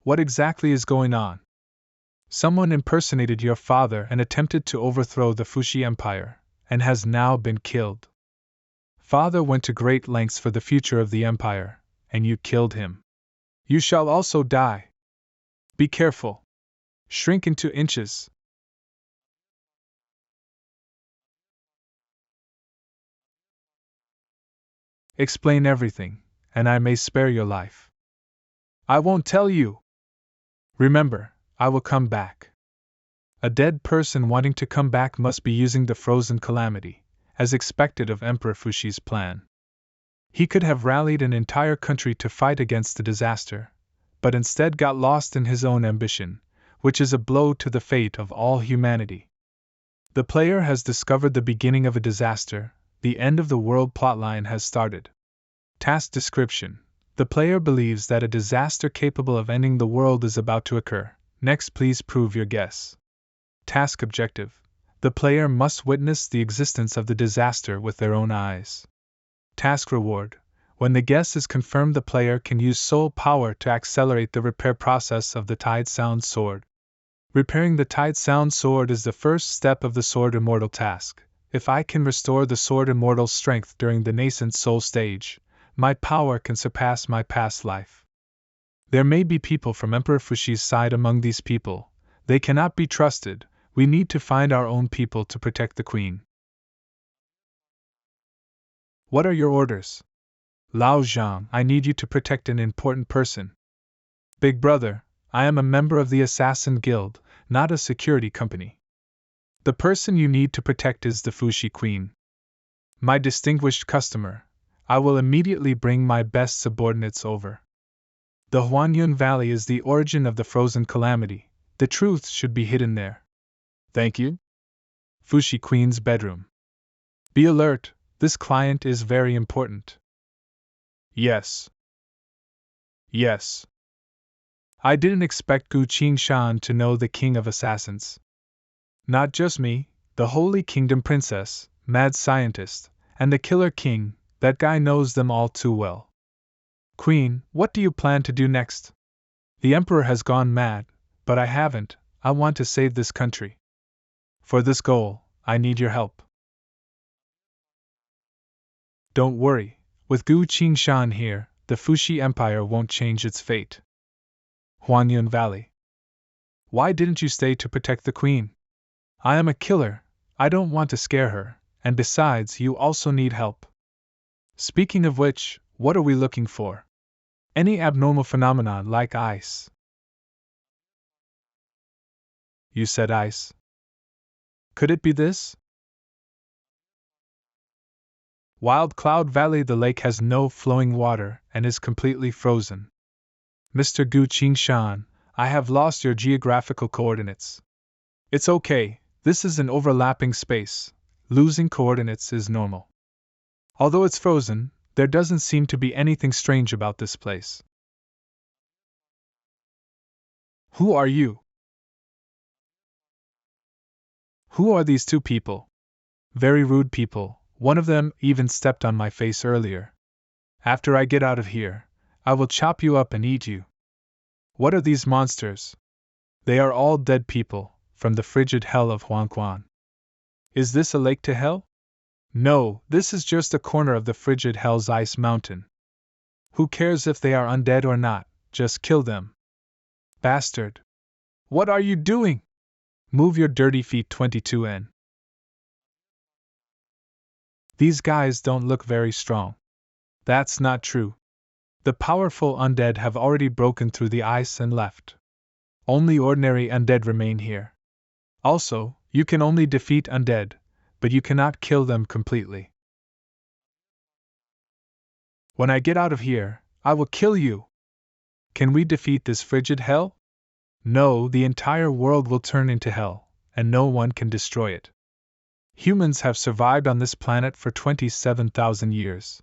What exactly is going on? Someone impersonated your father and attempted to overthrow the Fuxi Empire, and has now been killed. father went to great lengths for the future of the Empire, and you killed him. You shall also die. Be careful. Shrink into inches. Explain everything, and I may spare your life. I won't tell you. Remember, I will come back. A dead person wanting to come back must be using the frozen calamity, as expected of Emperor Fushi's plan. He could have rallied an entire country to fight against the disaster, but instead got lost in his own ambition, which is a blow to the fate of all humanity. The player has discovered the beginning of a disaster, the end of the world plotline has started. Task description: the player believes that a disaster capable of ending the world is about to occur. Next, please prove your guess. Task objective: the player must witness the existence of the disaster with their own eyes. Task reward: when the guess is confirmed, the player can use soul power to accelerate the repair process of the Tide Sound Sword. Repairing the Tide Sound Sword is the first step of the Sword Immortal task. If I can restore the Sword Immortal's strength during the nascent soul stage, my power can surpass my past life. There may be people from Emperor Fushi's side among these people. They cannot be trusted. We need to find our own people to protect the Queen. What are your orders? Lao Zhang, I need you to protect an important person. Big brother, I am a member of the Assassin Guild, not a security company. The person you need to protect is the Fushi Queen. My distinguished customer, I will immediately bring my best subordinates over. The Huanyun Valley is the origin of the frozen calamity. The truth should be hidden there. Thank you. Fushi Queen's bedroom. Be alert, this client is very important. Yes. Yes. I didn't expect Gu Qingshan to know the King of Assassins. Not just me, the Holy Kingdom Princess, Mad Scientist, and the Killer King, that guy knows them all too well. Queen, what do you plan to do next? The Emperor has gone mad, but I haven't. I want to save this country. For this goal, I need your help. Don't worry, with Gu Qingshan here, the Fushi Empire won't change its fate. Huanyun Valley. Why didn't you stay to protect the Queen? I am a killer, I don't want to scare her, and besides, you also need help. Speaking of which, what are we looking for? Any abnormal phenomenon like ice. You said ice. Could it be this? Wild Cloud Valley. The lake has no flowing water and is completely frozen. Mr. Gu Qingshan, I have lost your geographical coordinates. It's okay, this is an overlapping space. Losing coordinates is normal. Although it's frozen, there doesn't seem to be anything strange about this place. Who are you? Who are these two people? Very rude people. One of them even stepped on my face earlier. After I get out of here, I will chop you up and eat you. What are these monsters? They are all dead people, from the frigid hell of Huangquan. Is this a lake to hell? No, this is just a corner of the frigid hell's ice mountain. Who cares if they are undead or not, just kill them. Bastard! What are you doing? Move your dirty feet 22N. These guys don't look very strong. That's not true. The powerful undead have already broken through the ice and left. Only ordinary undead remain here. Also, you can only defeat undead, but you cannot kill them completely. When I get out of here, I will kill you. Can we defeat this frigid hell? No, the entire world will turn into hell, and no one can destroy it. Humans have survived on this planet for 27,000 years.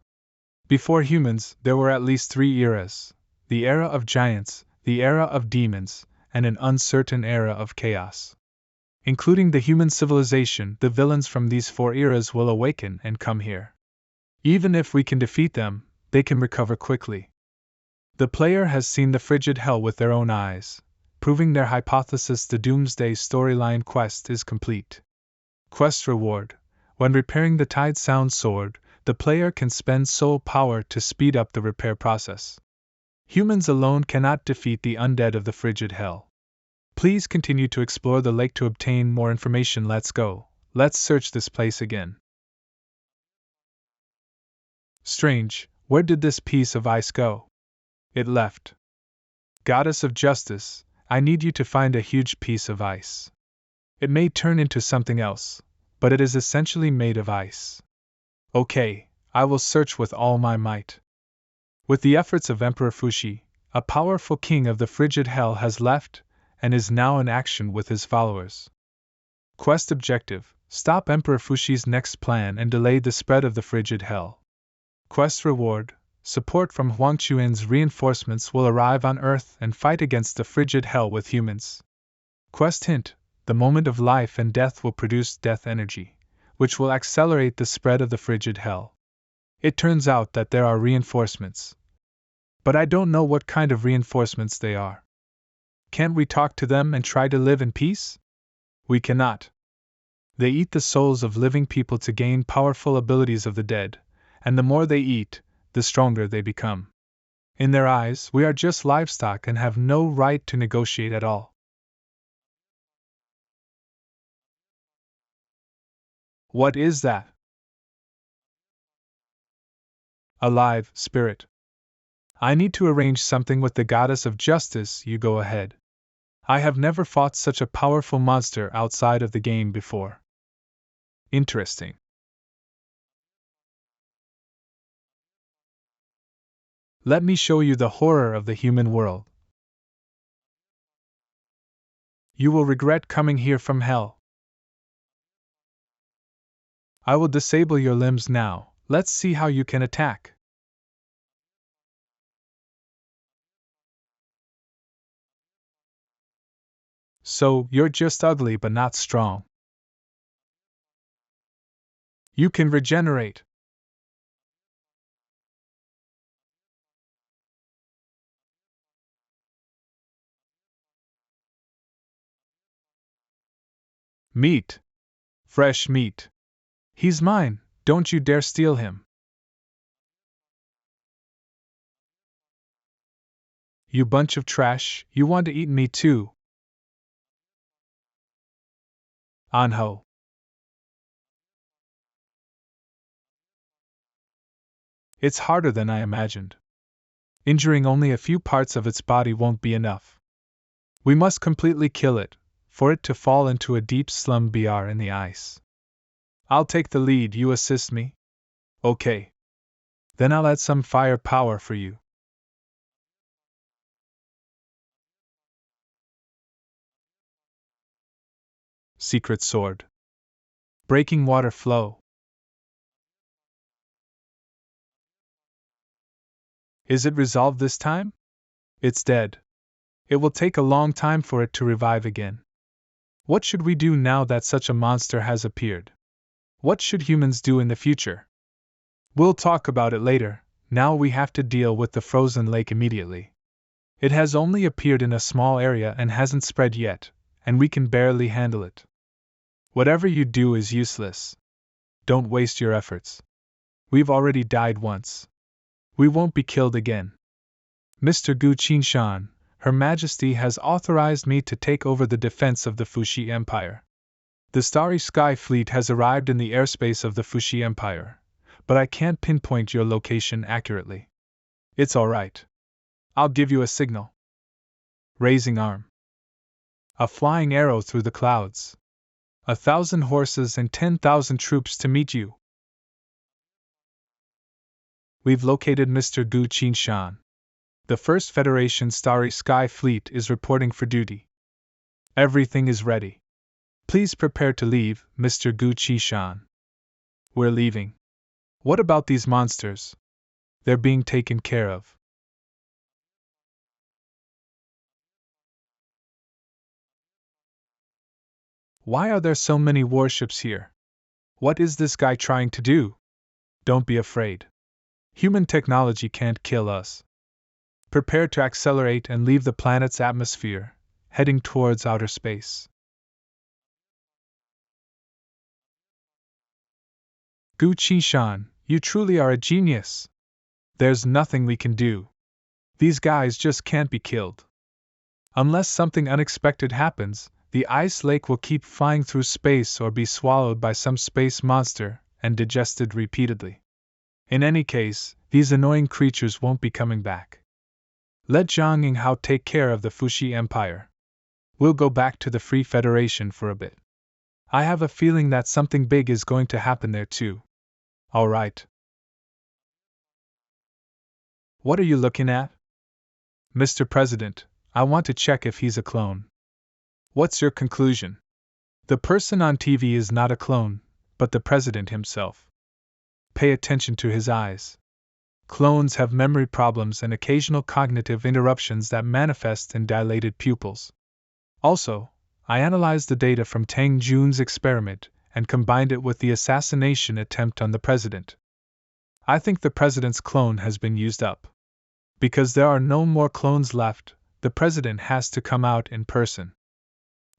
Before humans, there were at least 3 eras: the era of giants, the era of demons, and an uncertain era of chaos. Including the human civilization, the villains from these 4 eras will awaken and come here. Even if we can defeat them, they can recover quickly. The player has seen the frigid hell with their own eyes, proving their hypothesis. The Doomsday storyline quest is complete. Quest reward: when repairing the Tide Sound Sword, the player can spend soul power to speed up the repair process. Humans alone cannot defeat the undead of the frigid hell. Please continue to explore the lake to obtain more information. Let's go. Let's search this place again. Strange, where did this piece of ice go? It left. Goddess of Justice, I need you to find a huge piece of ice. It may turn into something else, but it is essentially made of ice. Okay, I will search with all my might. With the efforts of Emperor Fushi, a powerful king of the frigid hell has left, and is now in action with his followers. Quest objective: stop Emperor Fushi's next plan and delay the spread of the frigid hell. Quest reward: support from Huang Chuan's reinforcements will arrive on Earth and fight against the frigid hell with humans. Quest hint: the moment of life and death will produce death energy, which will accelerate the spread of the frigid hell. It turns out that there are reinforcements. But I don't know what kind of reinforcements they are. Can't we talk to them and try to live in peace? We cannot. They eat the souls of living people to gain powerful abilities of the dead, and the more they eat, the stronger they become. In their eyes, we are just livestock and have no right to negotiate at all. What is that? A live spirit. I need to arrange something with the Goddess of Justice. You go ahead. I have never fought such a powerful monster outside of the game before. Interesting. Let me show you the horror of the human world. You will regret coming here from hell. I will disable your limbs now. Let's see how you can attack. So, you're just ugly but not strong. You can regenerate. Meat. Fresh meat. He's mine, don't you dare steal him. You bunch of trash, you want to eat me too. Anho. It's harder than I imagined. Injuring only a few parts of its body won't be enough. We must completely kill it, for it to fall into a deep slum br in the ice. I'll take the lead, you assist me? Okay. Then I'll add some fire power for you. Secret sword. Breaking water flow. Is it resolved this time? It's dead. It will take a long time for it to revive again. What should we do now that such a monster has appeared? What should humans do in the future? We'll talk about it later. Now we have to deal with the frozen lake immediately. It has only appeared in a small area and hasn't spread yet, and we can barely handle it. Whatever you do is useless. Don't waste your efforts. We've already died once. We won't be killed again. Mr. Gu Qinshan, Her Majesty has authorized me to take over the defense of the Fuxi Empire. The Starry Sky Fleet has arrived in the airspace of the Fuxi Empire, but I can't pinpoint your location accurately. It's alright. I'll give you a signal. Raising arm. A flying arrow through the clouds. 1,000 horses and 10,000 troops to meet you. We've located Mr. Gu Qinshan. The 1st Federation Starry Sky Fleet is reporting for duty. Everything is ready. Please prepare to leave, Mr. Gu Qinshan. We're leaving. What about these monsters? They're being taken care of. Why are there so many warships here? What is this guy trying to do? Don't be afraid. Human technology can't kill us. Prepare to accelerate and leave the planet's atmosphere, heading towards outer space. Gu Qinshan, You truly are a genius. There's nothing we can do. These guys just can't be killed. Unless something unexpected happens, the ice lake will keep flying through space or be swallowed by some space monster and digested repeatedly. In any case, these annoying creatures won't be coming back. Let Zhang Yinghao take care of the Fuxi Empire. We'll go back to the Free Federation for a bit. I have a feeling that something big is going to happen there too. All right. What are you looking at? Mr. President, I want to check if he's a clone. What's your conclusion? The person on TV is not a clone, but the president himself. Pay attention to his eyes. Clones have memory problems and occasional cognitive interruptions that manifest in dilated pupils. Also, I analyzed the data from Tang Jun's experiment and combined it with the assassination attempt on the president. I think the president's clone has been used up. Because there are no more clones left, the president has to come out in person.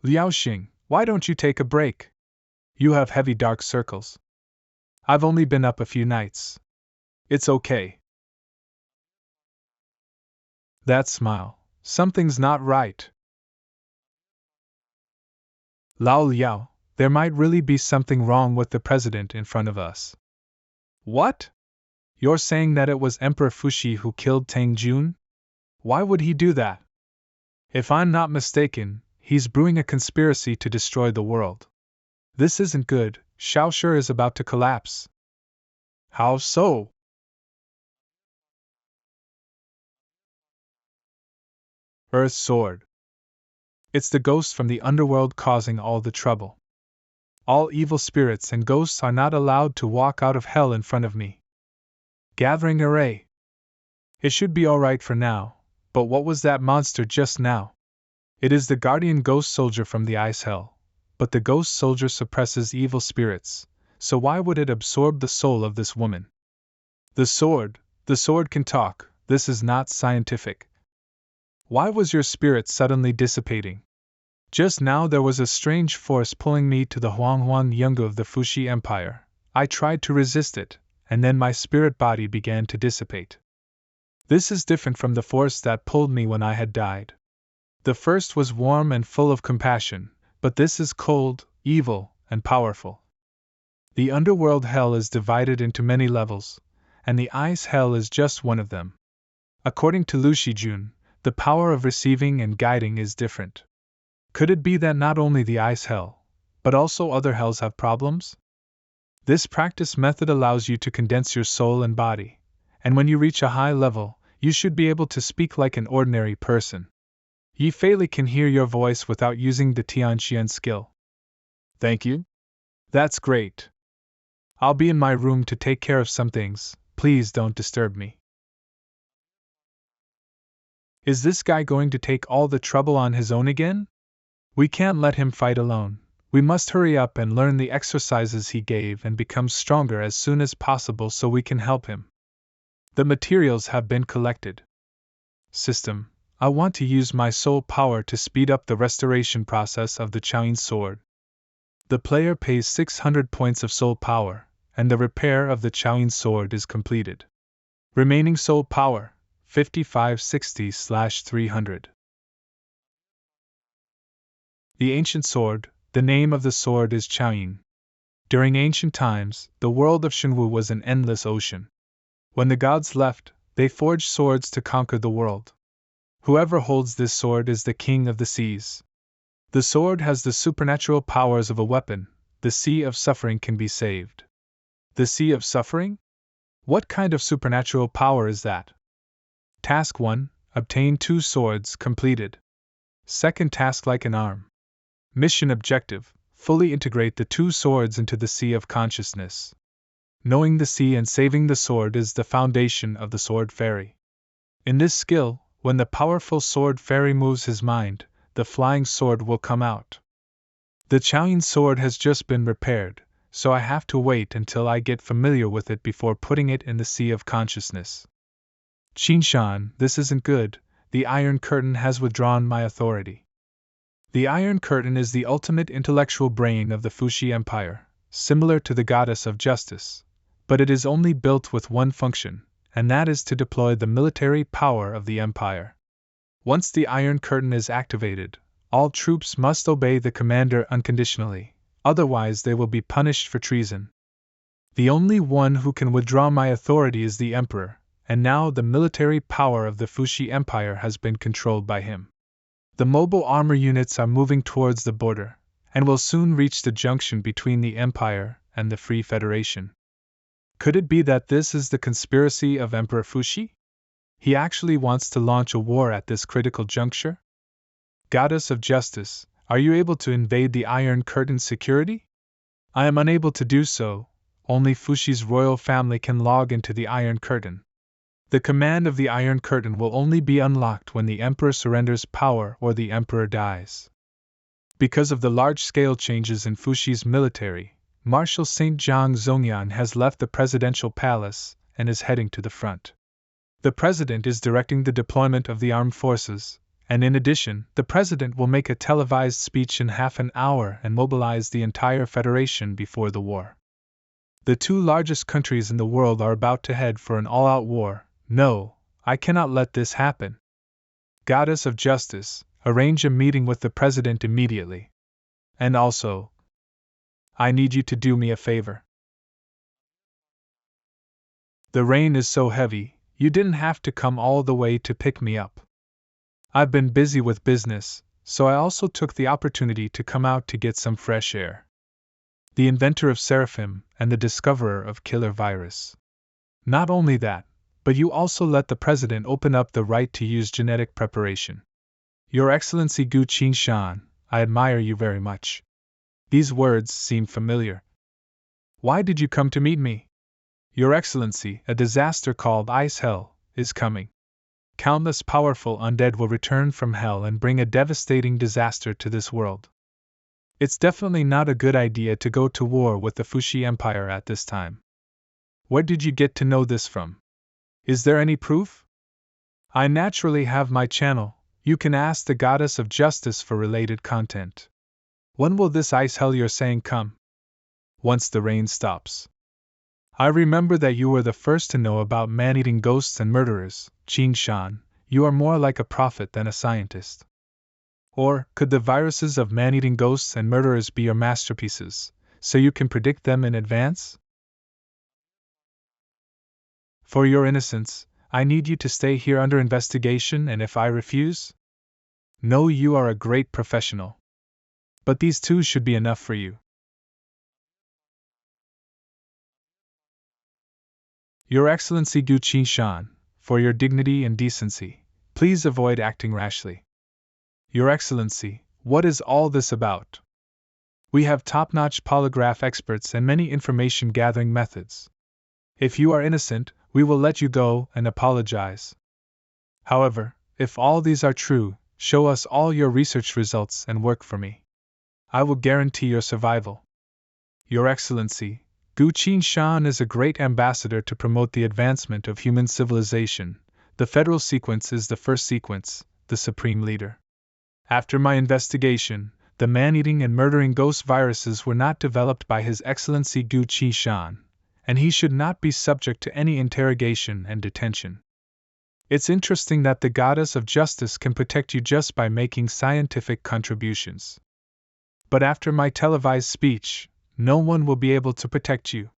Liao Xing, why don't you take a break? You have heavy dark circles. I've only been up a few nights. It's okay. That smile. Something's not right. Lao Liao, there might really be something wrong with the president in front of us. What? You're saying that it was Emperor Fuxi who killed Tang Jun? Why would he do that? If I'm not mistaken, he's brewing a conspiracy to destroy the world. This isn't good. Shaoshi is about to collapse. How so? Earth's sword. It's the ghost from the underworld causing all the trouble. All evil spirits and ghosts are not allowed to walk out of hell in front of me. Gathering array. It should be alright for now, but what was that monster just now? It is the guardian ghost soldier from the ice hell, but the ghost soldier suppresses evil spirits, so why would it absorb the soul of this woman? The sword can talk, this is not scientific. Why was your spirit suddenly dissipating? Just now there was a strange force pulling me to the Huanghuang Yungu of the Fuxi Empire. I tried to resist it, and then my spirit body began to dissipate. This is different from the force that pulled me when I had died. The first was warm and full of compassion, but this is cold, evil, and powerful. The underworld hell is divided into many levels, and the ice hell is just one of them. According to Lu Shijun, the power of receiving and guiding is different. Could it be that not only the ice hell, but also other hells have problems? This practice method allows you to condense your soul and body, and when you reach a high level, you should be able to speak like an ordinary person. Yi Fei can hear your voice without using the Tianxian skill. Thank you. That's great. I'll be in my room to take care of some things, please don't disturb me. Is this guy going to take all the trouble on his own again? We can't let him fight alone. We must hurry up and learn the exercises he gave and become stronger as soon as possible so we can help him. The materials have been collected. System, I want to use my soul power to speed up the restoration process of the Chaoyin sword. The player pays 600 points of soul power, and the repair of the Chaoyin sword is completed. Remaining soul power, 5560/300. The ancient sword, the name of the sword is Chaoyin. During ancient times, the world of Shenwu was an endless ocean. When the gods left, they forged swords to conquer the world. Whoever holds this sword is the king of the seas. The sword has the supernatural powers of a weapon. The sea of suffering can be saved. The sea of suffering? What kind of supernatural power is that? Task 1, obtain 2 swords, completed. Second task, like an arm. Mission objective, fully integrate the 2 swords into the sea of consciousness. Knowing the sea and saving the sword is the foundation of the sword fairy. In this skill, when the powerful sword fairy moves his mind, the flying sword will come out. The Chaoyin sword has just been repaired, so I have to wait until I get familiar with it before putting it in the sea of consciousness. Qinshan, this isn't good. The Iron Curtain has withdrawn my authority. The Iron Curtain is the ultimate intellectual brain of the Fuxi Empire, similar to the goddess of justice, but it is only built with one function, and that is to deploy the military power of the Empire. Once the Iron Curtain is activated, all troops must obey the commander unconditionally, otherwise they will be punished for treason. The only one who can withdraw my authority is the Emperor, and now the military power of the Fuxi Empire has been controlled by him. The mobile armor units are moving towards the border, and will soon reach the junction between the Empire and the Free Federation. Could it be that this is the conspiracy of Emperor Fuxi? He actually wants to launch a war at this critical juncture? Goddess of Justice, are you able to invade the Iron Curtain's security? I am unable to do so. Only Fuxi's royal family can log into the Iron Curtain. The command of the Iron Curtain will only be unlocked when the Emperor surrenders power or the Emperor dies. Because of the large-scale changes in Fuxi's military, Marshal St. Zhang Zhongyan has left the presidential palace and is heading to the front. The president is directing the deployment of the armed forces, and in addition, the president will make a televised speech in half an hour and mobilize the entire federation before the war. The two largest countries in the world are about to head for an all-out war. No, I cannot let this happen. Goddess of Justice, arrange a meeting with the president immediately. And also, I need you to do me a favor. The rain is so heavy, you didn't have to come all the way to pick me up. I've been busy with business, so I also took the opportunity to come out to get some fresh air. The inventor of Seraphim and the discoverer of killer virus. Not only that, but you also let the president open up the right to use genetic preparation. Your Excellency Gu Qingshan, I admire you very much. These words seem familiar. Why did you come to meet me? Your Excellency, a disaster called Ice Hell is coming. Countless powerful undead will return from hell and bring a devastating disaster to this world. It's definitely not a good idea to go to war with the Fuxi Empire at this time. Where did you get to know this from? Is there any proof? I naturally have my channel. You can ask the Goddess of Justice for related content. When will this ice hell you're saying come? Once the rain stops. I remember that you were the first to know about man-eating ghosts and murderers, Qingshan. You are more like a prophet than a scientist. Or, could the viruses of man-eating ghosts and murderers be your masterpieces, so you can predict them in advance? For your innocence, I need you to stay here under investigation, and if I refuse? No, you are a great professional. But these two should be enough for you. Your Excellency Gu Qingshan, for your dignity and decency, please avoid acting rashly. Your Excellency, what is all this about? We have top-notch polygraph experts and many information-gathering methods. If you are innocent, we will let you go and apologize. However, if all these are true, show us all your research results and work for me. I will guarantee your survival. Your Excellency, Gu Qingshan is a great ambassador to promote the advancement of human civilization. The federal sequence is the first sequence, the supreme leader. After my investigation, the man-eating and murdering ghost viruses were not developed by His Excellency Gu Qingshan, and he should not be subject to any interrogation and detention. It's interesting that the Goddess of Justice can protect you just by making scientific contributions. But after my televised speech, no one will be able to protect you.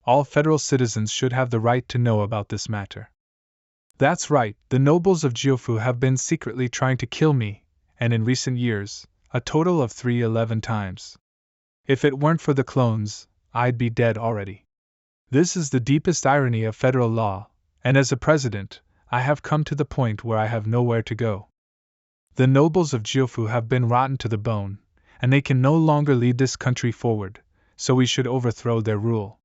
All federal citizens should have the right to know about this matter. That's right, the nobles of Jiufu have been secretly trying to kill me, and in recent years, a total of 311 times. If it weren't for the clones, I'd be dead already. This is the deepest irony of federal law, and as a president, I have come to the point where I have nowhere to go. The nobles of Jiufu have been rotten to the bone, and they can no longer lead this country forward, so we should overthrow their rule.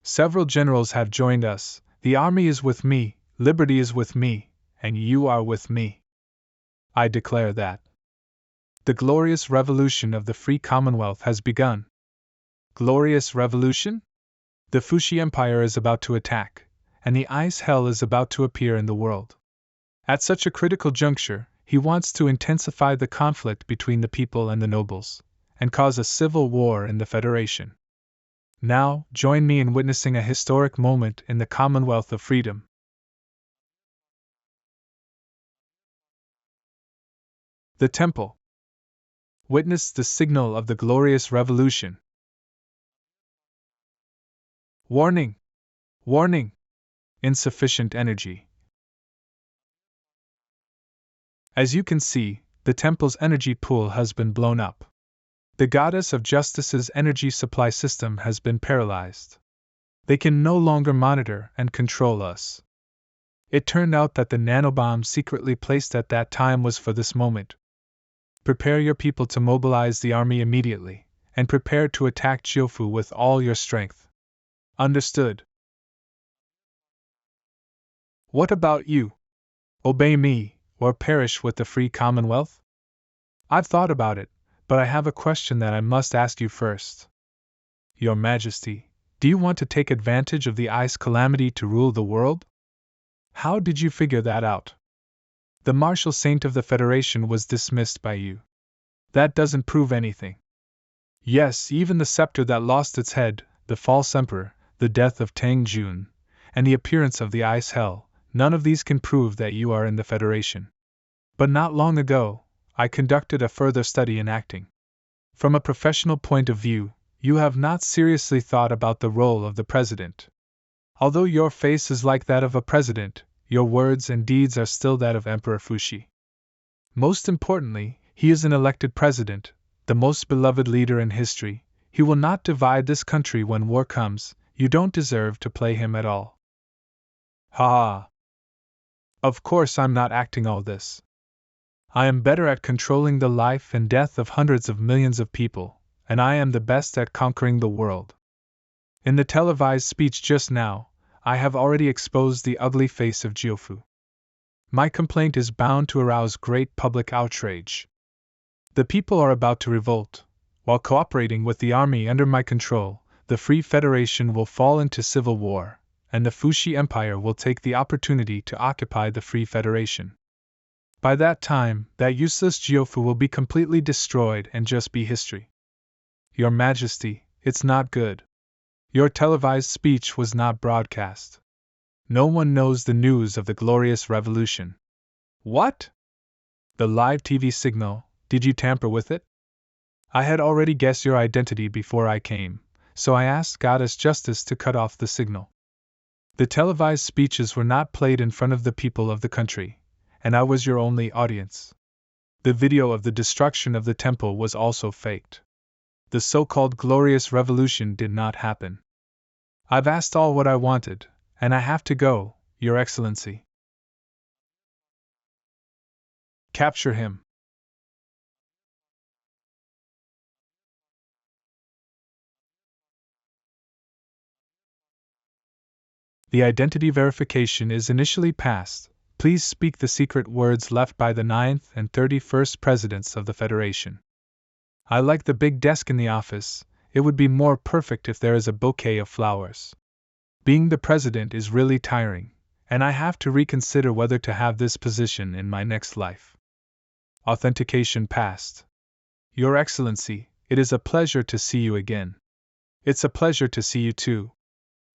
Several generals have joined us, the army is with me, liberty is with me, and you are with me. I declare that the glorious revolution of the free Commonwealth has begun. Glorious revolution? The Fuxi Empire is about to attack, and the ice hell is about to appear in the world. At such a critical juncture, he wants to intensify the conflict between the people and the nobles, and cause a civil war in the Federation. Now, join me in witnessing a historic moment in the Commonwealth of Freedom. The Temple. Witness the signal of the glorious revolution. Warning! Warning! Insufficient energy. As you can see, the temple's energy pool has been blown up. The goddess of justice's energy supply system has been paralyzed. They can no longer monitor and control us. It turned out that the nanobomb secretly placed at that time was for this moment. Prepare your people to mobilize the army immediately, and prepare to attack Jiufu with all your strength. Understood? What about you? Obey me, or perish with the free Commonwealth? I've thought about it, but I have a question that I must ask you first. Your Majesty, do you want to take advantage of the ice calamity to rule the world? How did you figure that out? The martial saint of the Federation was dismissed by you. That doesn't prove anything. Yes, even the scepter that lost its head, the false emperor, the death of Tang Jun, and the appearance of the ice hell, none of these can prove that you are in the Federation. But not long ago, I conducted a further study in acting. From a professional point of view, you have not seriously thought about the role of the president. Although your face is like that of a president, your words and deeds are still that of Emperor Fuxi. Most importantly, he is an elected president, the most beloved leader in history. He will not divide this country when war comes. You don't deserve to play him at all. Ha ha! Of course I'm not acting all this. I am better at controlling the life and death of hundreds of millions of people, and I am the best at conquering the world. In the televised speech just now, I have already exposed the ugly face of Jiufu. My complaint is bound to arouse great public outrage. The people are about to revolt. While cooperating with the army under my control, the Free Federation will fall into civil war, and the Fuxi Empire will take the opportunity to occupy the Free Federation. By that time, that useless Jiufu will be completely destroyed and just be history. Your Majesty, it's not good. Your televised speech was not broadcast. No one knows the news of the glorious revolution. What? The live TV signal, did you tamper with it? I had already guessed your identity before I came, so I asked Goddess Justice to cut off the signal. The televised speeches were not played in front of the people of the country, and I was your only audience. The video of the destruction of the temple was also faked. The so-called glorious revolution did not happen. I've asked all what I wanted, and I have to go, Your Excellency. Capture him. The identity verification is initially passed. Please speak the secret words left by the 9th and 31st Presidents of the Federation. I like the big desk in the office. It would be more perfect if there is a bouquet of flowers. Being the president is really tiring, and I have to reconsider whether to have this position in my next life. Authentication passed. Your Excellency, it is a pleasure to see you again. It's a pleasure to see you too.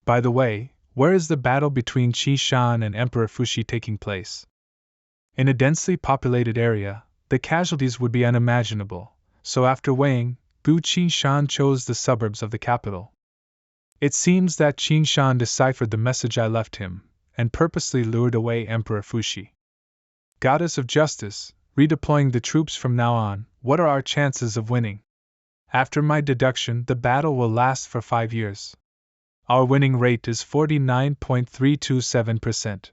By the way, where is the battle between Qi Shan and Emperor Fuxi taking place? In a densely populated area, the casualties would be unimaginable, so after weighing, Qi Shan chose the suburbs of the capital. It seems that Qin Shan deciphered the message I left him, and purposely lured away Emperor Fuxi. Goddess of Justice, redeploying the troops from now on, what are our chances of winning? After my deduction, the battle will last for 5 years. Our winning rate is 49.327%.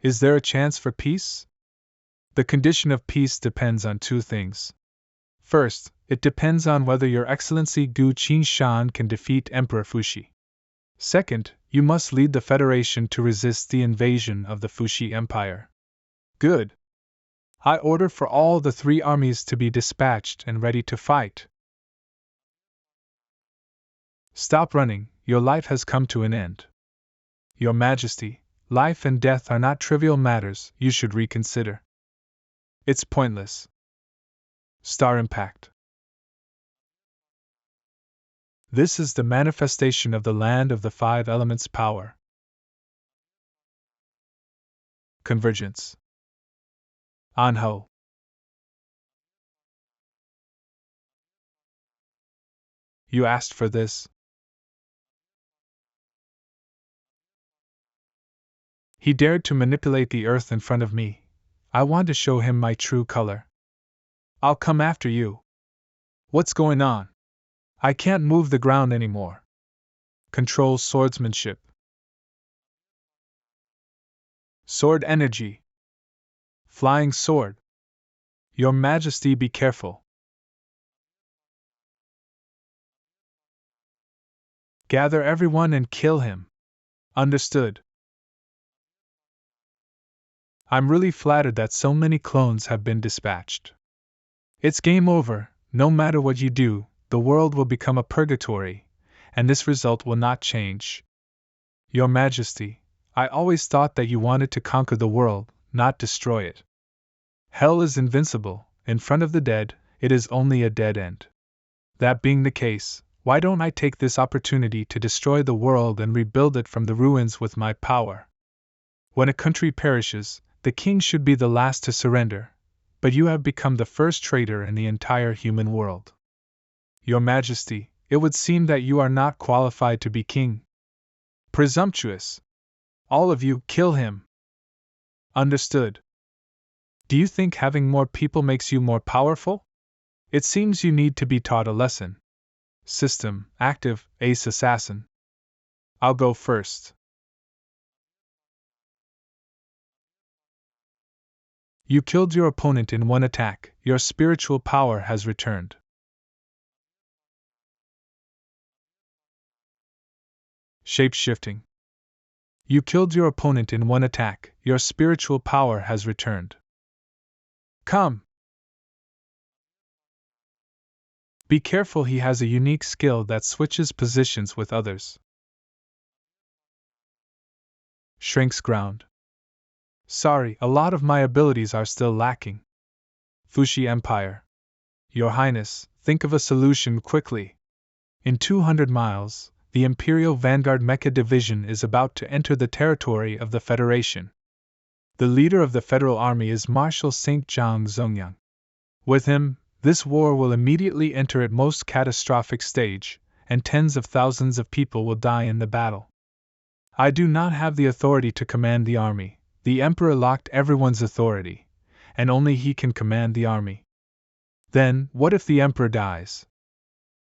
Is there a chance for peace? The condition of peace depends on 2 things. First, it depends on whether Your Excellency Gu Qinshan can defeat Emperor Fuxi. Second, you must lead the Federation to resist the invasion of the Fuxi Empire. Good. I order for all the 3 armies to be dispatched and ready to fight. Stop running, your life has come to an end. Your Majesty, life and death are not trivial matters, you should reconsider. It's pointless. Star Impact. This is the manifestation of the land of the five elements' power. Convergence. Anho. You asked for this. He dared to manipulate the earth in front of me. I want to show him my true color. I'll come after you. What's going on? I can't move the ground anymore. Control swordsmanship. Sword energy. Flying sword. Your Majesty, be careful. Gather everyone and kill him. Understood. I'm really flattered that so many clones have been dispatched. It's game over. No matter what you do, the world will become a purgatory, and this result will not change. Your Majesty, I always thought that you wanted to conquer the world, not destroy it. Hell is invincible. In front of the dead, it is only a dead end. That being the case, why don't I take this opportunity to destroy the world and rebuild it from the ruins with my power? When a country perishes, the king should be the last to surrender, but you have become the first traitor in the entire human world. Your Majesty, it would seem that you are not qualified to be king. Presumptuous! All of you, kill him! Understood. Do you think having more people makes you more powerful? It seems you need to be taught a lesson. System, active, ace assassin. I'll go first. You killed your opponent in one attack. Your spiritual power has returned. Shape-shifting. You killed your opponent in one attack. Your spiritual power has returned. Come! Be careful, he has a unique skill that switches positions with others. Shrinks ground. Sorry, a lot of my abilities are still lacking. Fushi Empire. Your Highness, think of a solution quickly. In 200 miles, the Imperial Vanguard Mecha Division is about to enter the territory of the Federation. The leader of the Federal Army is Marshal St. Zhang Zongyang. With him, this war will immediately enter its most catastrophic stage, and tens of thousands of people will die in the battle. I do not have the authority to command the army. The Emperor locked everyone's authority, and only he can command the army. Then, what if the Emperor dies?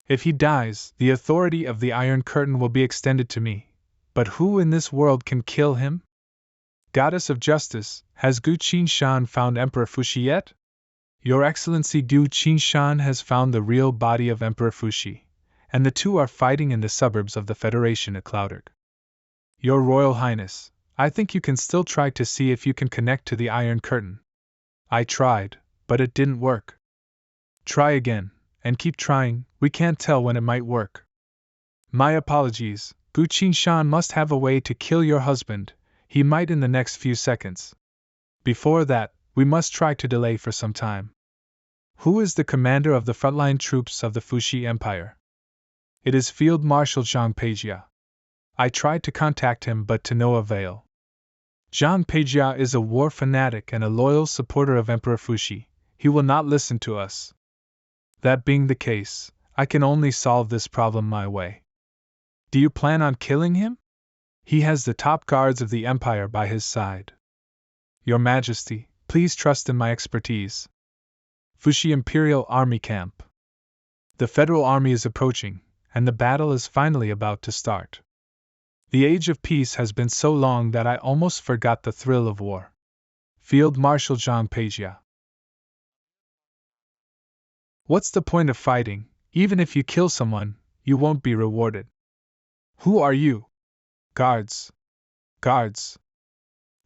If he dies, the authority of the Iron Curtain will be extended to me. But who in this world can kill him? Goddess of Justice, has Gu Qinshan found Emperor Fushi yet? Your Excellency, Gu Qinshan has found the real body of Emperor Fushi, and the two are fighting in the suburbs of the Federation at Clouderg. Your Royal Highness, I think you can still try to see if you can connect to the Iron Curtain. I tried, but it didn't work. Try again, and keep trying, we can't tell when it might work. My apologies, Gu Qinshan must have a way to kill your husband, he might in the next few seconds. Before that, we must try to delay for some time. Who is the commander of the frontline troops of the Fushi Empire? It is Field Marshal Zhang Peijia. I tried to contact him but to no avail. Zhang Peijia is a war fanatic and a loyal supporter of Emperor Fushi. He will not listen to us. That being the case, I can only solve this problem my way. Do you plan on killing him? He has the top guards of the Empire by his side. Your Majesty, please trust in my expertise. Fushi Imperial Army Camp. The Federal Army is approaching, and the battle is finally about to start. The age of peace has been so long that I almost forgot the thrill of war. Field Marshal Zhang Peijia. What's the point of fighting? Even if you kill someone, you won't be rewarded. Who are you? Guards. Guards.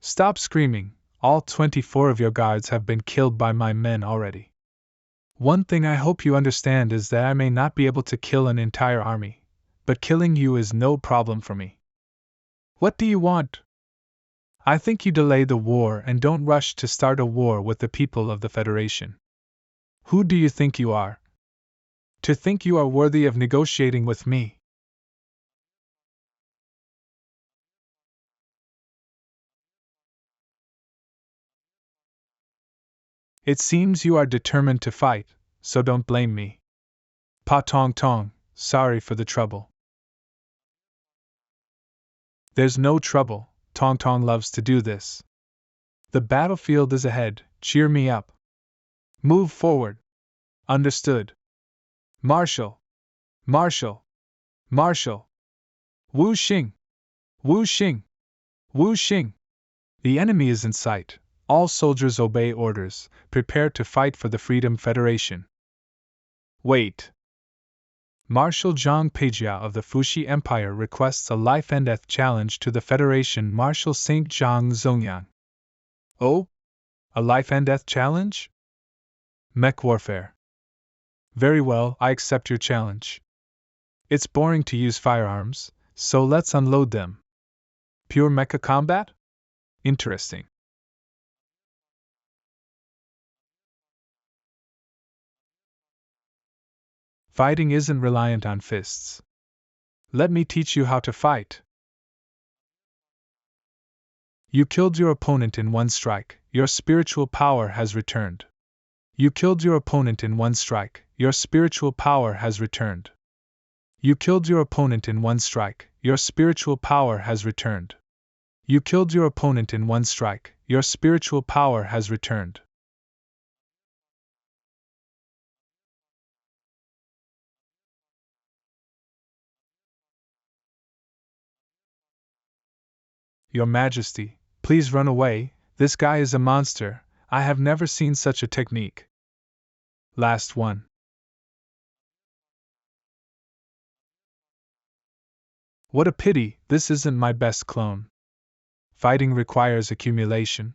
Stop screaming, all 24 of your guards have been killed by my men already. One thing I hope you understand is that I may not be able to kill an entire army, but killing you is no problem for me. What do you want? I think you delay the war and don't rush to start a war with the people of the Federation. Who do you think you are? To think you are worthy of negotiating with me. It seems you are determined to fight, so don't blame me. Pa Tong Tong, sorry for the trouble. There's no trouble, Tong Tong loves to do this. The battlefield is ahead, cheer me up. Move forward. Understood. Marshal! Marshal! Marshal! Wu Xing! Wu Xing! Wu Xing! The enemy is in sight. All soldiers obey orders, prepare to fight for the Freedom Federation. Wait! Marshal Zhang Peijia of the Fuxi Empire requests a life and death challenge to the Federation Marshal Saint Zhang Zongyang. Oh? A life and death challenge? Mech warfare. Very well, I accept your challenge. It's boring to use firearms, so let's unload them. Pure mecha combat? Interesting. Fighting isn't reliant on fists. Let me teach you how to fight. You killed your opponent in one strike, your spiritual power has returned. You killed your opponent in one strike, your spiritual power has returned. You killed your opponent in one strike, your spiritual power has returned. You killed your opponent in one strike, your spiritual power has returned. Your Majesty, please run away, this guy is a monster, I have never seen such a technique. Last one. What a pity, this isn't my best clone. Fighting requires accumulation.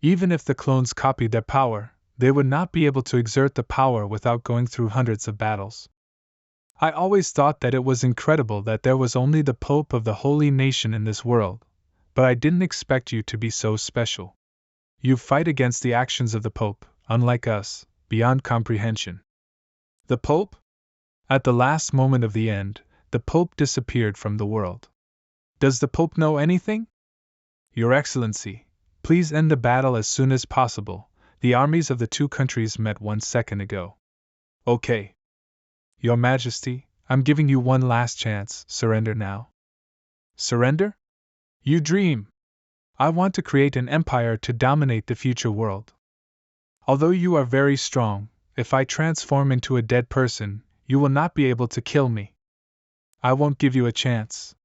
Even if the clones copied their power, they would not be able to exert the power without going through hundreds of battles. I always thought that it was incredible that there was only the Pope of the Holy Nation in this world, but I didn't expect you to be so special. You fight against the actions of the Pope, unlike us, beyond comprehension. The Pope? At the last moment of the end, the Pope disappeared from the world. Does the Pope know anything? Your Excellency, please end the battle as soon as possible. The armies of the two countries met 1 second ago. Okay. Your Majesty, I'm giving you one last chance, surrender now. Surrender? You dream! I want to create an empire to dominate the future world. Although you are very strong, if I transform into a dead person, you will not be able to kill me. I won't give you a chance.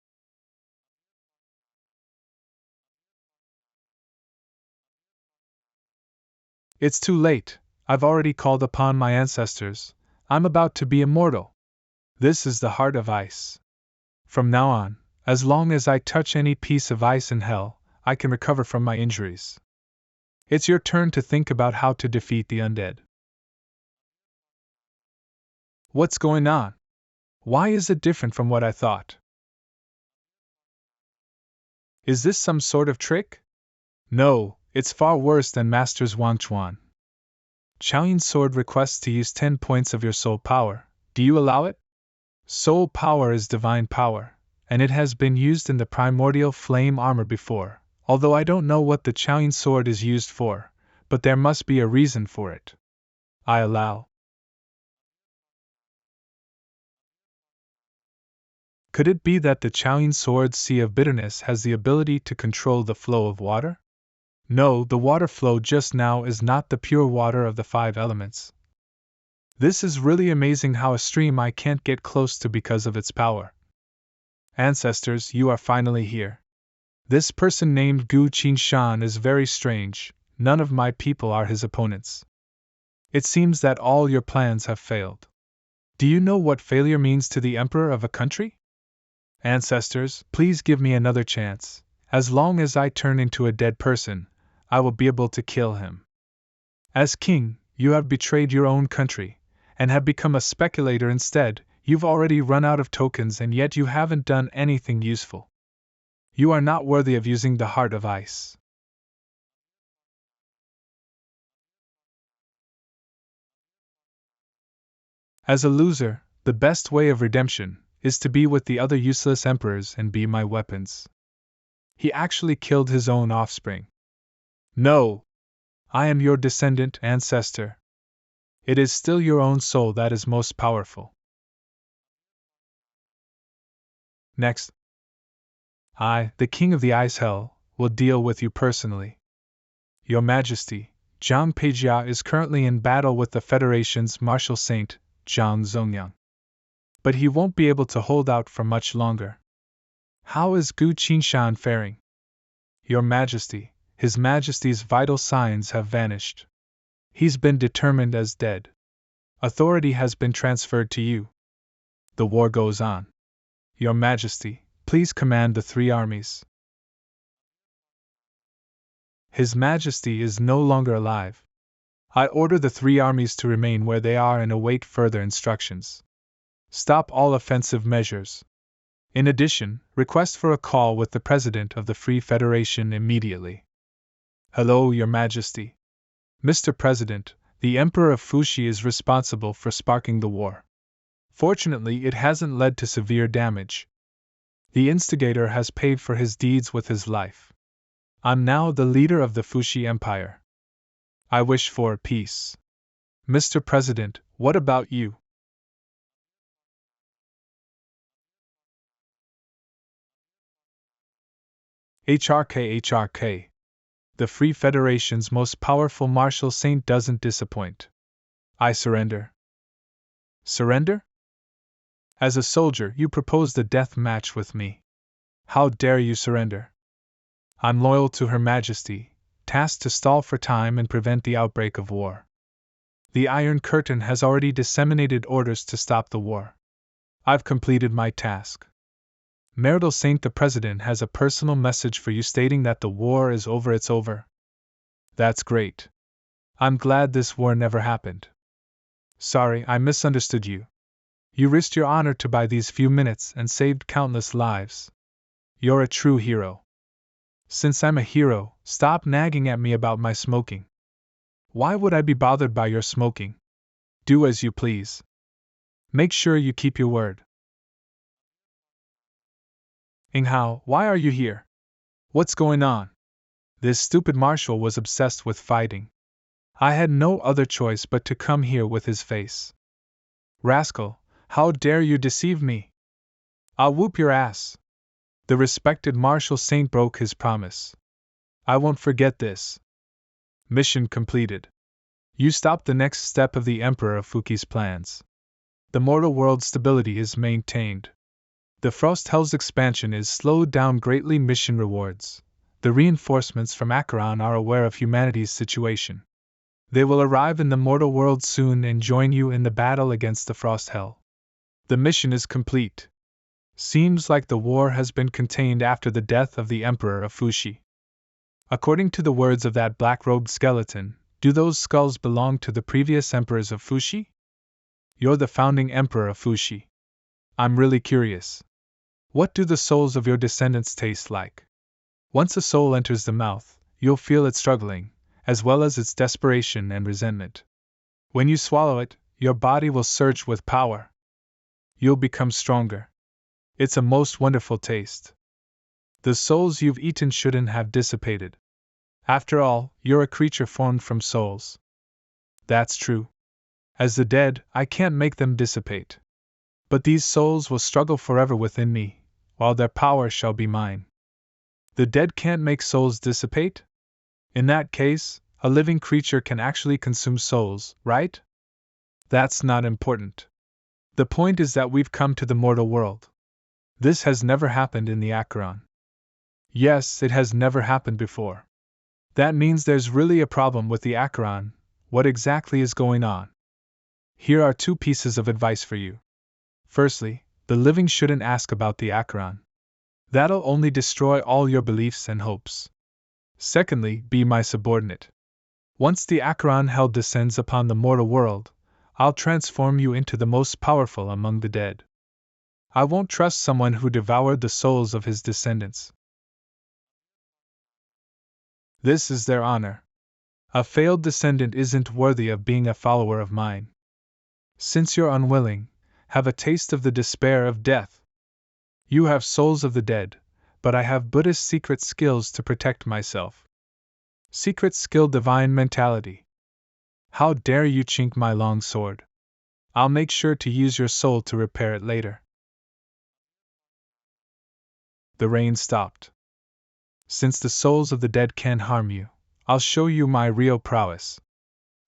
It's too late, I've already called upon my ancestors, I'm about to be immortal. This is the heart of ice. From now on, as long as I touch any piece of ice in hell, I can recover from my injuries. It's your turn to think about how to defeat the undead. What's going on? Why is it different from what I thought? Is this some sort of trick? No, it's far worse than Master's Wang Chuan. Chaoyin's sword requests to use 10 points of your soul power. Do you allow it? Soul power is divine power, and it has been used in the primordial flame armor before, although I don't know what the Chaoyin sword is used for, but there must be a reason for it. I allow. Could it be that the Chaoyin sword's Sea of Bitterness has the ability to control the flow of water? No, the water flow just now is not the pure water of the 5 elements. This is really amazing how a stream I can't get close to because of its power. Ancestors, you are finally here. This person named Gu Qingshan is very strange, none of my people are his opponents. It seems that all your plans have failed. Do you know what failure means to the emperor of a country? Ancestors, please give me another chance. As long as I turn into a dead person, I will be able to kill him. As king, you have betrayed your own country, and have become a speculator instead. You've already run out of tokens and yet you haven't done anything useful. You are not worthy of using the heart of ice. As a loser, the best way of redemption is to be with the other useless emperors and be my weapons. He actually killed his own offspring. No! I am your descendant ancestor. It is still your own soul that is most powerful. Next, I, the King of the Ice Hell, will deal with you personally. Your Majesty, Zhang Peijia is currently in battle with the Federation's Martial Saint, Zhang Zongyang. But he won't be able to hold out for much longer. How is Gu Qinshan faring? Your Majesty, His Majesty's vital signs have vanished. He's been determined as dead. Authority has been transferred to you. The war goes on. Your Majesty, please command the 3 armies. His Majesty is no longer alive. I order the 3 armies to remain where they are and await further instructions. Stop all offensive measures. In addition, request for a call with the President of the Free Federation immediately. Hello, Your Majesty. Mr. President, the Emperor of Fuxi is responsible for sparking the war. Fortunately, it hasn't led to severe damage. The instigator has paid for his deeds with his life. I'm now the leader of the Fuxi Empire. I wish for peace. Mr. President, what about you? HRK. The Free Federation's most powerful martial saint doesn't disappoint. I surrender. Surrender? As a soldier, you proposed a death match with me. How dare you surrender? I'm loyal to Her Majesty, tasked to stall for time and prevent the outbreak of war. The Iron Curtain has already disseminated orders to stop the war. I've completed my task. Marital Saint the President has a personal message for you stating that the war is over. It's over. That's great. I'm glad this war never happened. Sorry, I misunderstood you. You risked your honor to buy these few minutes and saved countless lives. You're a true hero. Since I'm a hero, stop nagging at me about my smoking. Why would I be bothered by your smoking? Do as you please. Make sure you keep your word. Inghao, why are you here? What's going on? This stupid marshal was obsessed with fighting. I had no other choice but to come here with his face. Rascal, how dare you deceive me? I'll whoop your ass. The respected martial saint broke his promise. I won't forget this. Mission completed. You stopped the next step of the Emperor of Fuki's plans. The mortal world's stability is maintained. The Frost Hell's expansion is slowed down greatly. Mission rewards. The reinforcements from Acheron are aware of humanity's situation. They will arrive in the mortal world soon and join you in the battle against the Frost Hell. The mission is complete. Seems like the war has been contained after the death of the Emperor of Fuxi. According to the words of that black-robed skeleton, do those skulls belong to the previous emperors of Fuxi? You're the founding emperor of Fuxi. I'm really curious. What do the souls of your descendants taste like? Once a soul enters the mouth, you'll feel it struggling, as well as its desperation and resentment. When you swallow it, your body will surge with power. You'll become stronger. It's a most wonderful taste. The souls you've eaten shouldn't have dissipated. After all, you're a creature formed from souls. That's true. As the dead, I can't make them dissipate. But these souls will struggle forever within me, while their power shall be mine. The dead can't make souls dissipate? In that case, a living creature can actually consume souls, right? That's not important. The point is that we've come to the mortal world. This has never happened in the Acheron. Yes, it has never happened before. That means there's really a problem with the Acheron. What exactly is going on? Here are 2 pieces of advice for you. Firstly, the living shouldn't ask about the Acheron. That'll only destroy all your beliefs and hopes. Secondly, be my subordinate. Once the Acheron hell descends upon the mortal world, I'll transform you into the most powerful among the dead. I won't trust someone who devoured the souls of his descendants. This is their honor. A failed descendant isn't worthy of being a follower of mine. since you're unwilling, have a taste of the despair of death. You have souls of the dead, but I have Buddhist secret skills to protect myself. Secret skill, divine mentality. How dare you chink my long sword? I'll make sure to use your soul to repair it later. The rain stopped. Since the souls of the dead can't harm you, I'll show you my real prowess.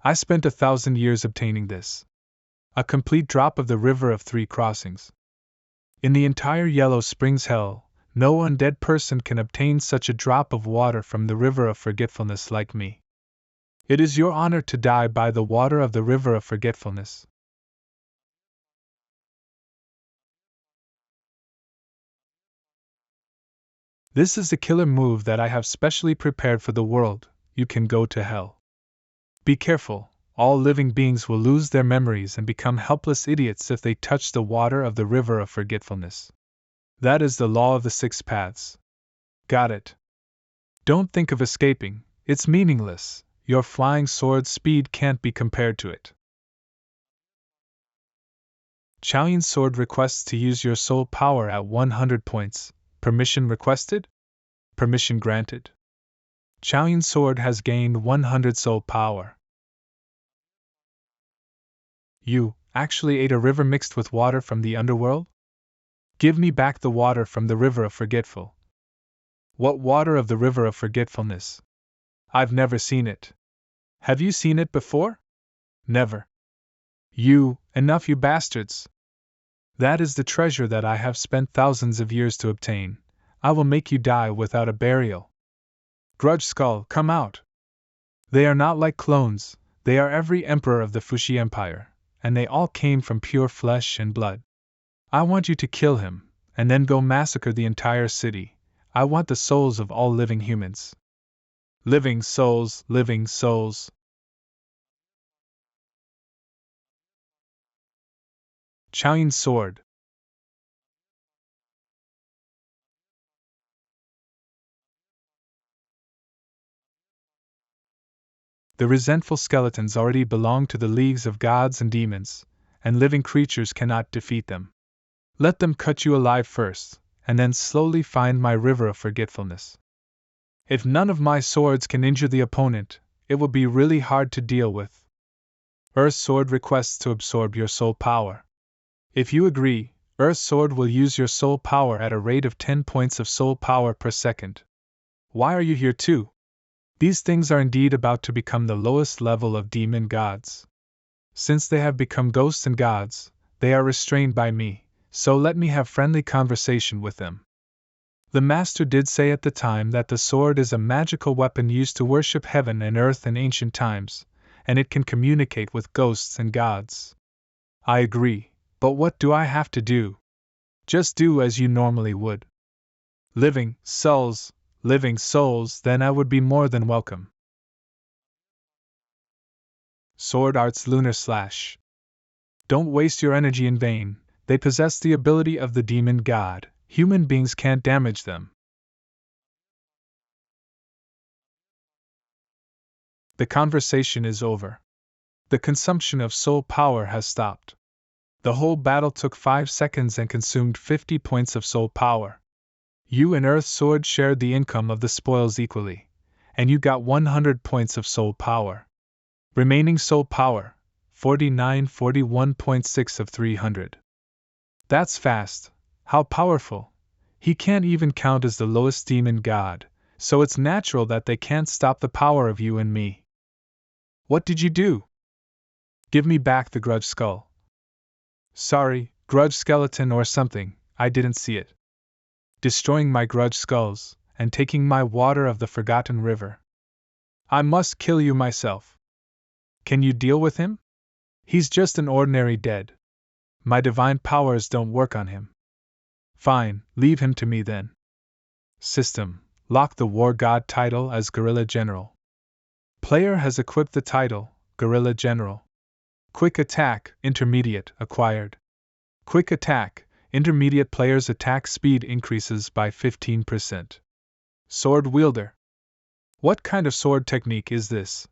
I spent 1,000 years obtaining this. A complete drop of the river of three crossings. In the entire Yellow Springs hell, no undead person can obtain such a drop of water from the river of forgetfulness like me. It is your honor to die by the water of the river of forgetfulness. This is the killer move that I have specially prepared for the world. You can go to hell. Be careful, all living beings will lose their memories and become helpless idiots if they touch the water of the river of forgetfulness. That is the law of the 6 paths. Got it? Don't think of escaping, it's meaningless. Your flying sword's speed can't be compared to it. Chaoyin's sword requests to use your soul power at 100 points. Permission requested? Permission granted. Chaoyin's sword has gained 100 soul power. You actually ate a river mixed with water from the underworld? Give me back the water from the river of forgetful. What water of the river of forgetfulness? I've never seen it. Have you seen it before? Never. Enough, you bastards! That is the treasure that I have spent thousands of years to obtain. I will make you die without a burial. Grudge Skull, come out! They are not like clones, they are every emperor of the Fushi Empire, and they all came from pure flesh and blood. I want you to kill him, and then go massacre the entire city. I want the souls of all living humans. Living souls, living souls. Chaoyin's sword. The resentful skeletons already belong to the leagues of gods and demons, and living creatures cannot defeat them. Let them cut you alive first, and then slowly find my river of forgetfulness. If none of my swords can injure the opponent, it will be really hard to deal with. Earth's sword requests to absorb your soul power. If you agree, Earth's sword will use your soul power at a rate of 10 points of soul power per second. Why are you here too? These things are indeed about to become the lowest level of demon gods. Since they have become ghosts and gods, they are restrained by me, so let me have friendly conversation with them. The Master did say at the time that the sword is a magical weapon used to worship heaven and earth in ancient times, and it can communicate with ghosts and gods. I agree, but what do I have to do? Just do as you normally would. Living souls, then I would be more than welcome. Sword Art's Lunar Slash. Don't waste your energy in vain, they possess the ability of the demon god, human beings can't damage them. The conversation is over. The consumption of soul power has stopped. The whole battle took 5 seconds and consumed 50 points of soul power. You and Earth's sword shared the income of the spoils equally, and you got 100 points of soul power. Remaining soul power, 41.6 of 300. That's fast. How powerful. He can't even count as the lowest demon god, so it's natural that they can't stop the power of you and me. What did you do? Give me back the grudge skull. Sorry, grudge skeleton or something, I didn't see it. Destroying my grudge skulls, and taking my water of the forgotten river. I must kill you myself. Can you deal with him? He's just an ordinary dead. My divine powers don't work on him. Fine, leave him to me then. System: lock the War God title as Guerrilla General. Player has equipped the title, Guerrilla General. Quick Attack, Intermediate, acquired. Quick Attack, Intermediate player's attack speed increases by 15%. Sword Wielder. What kind of sword technique is this?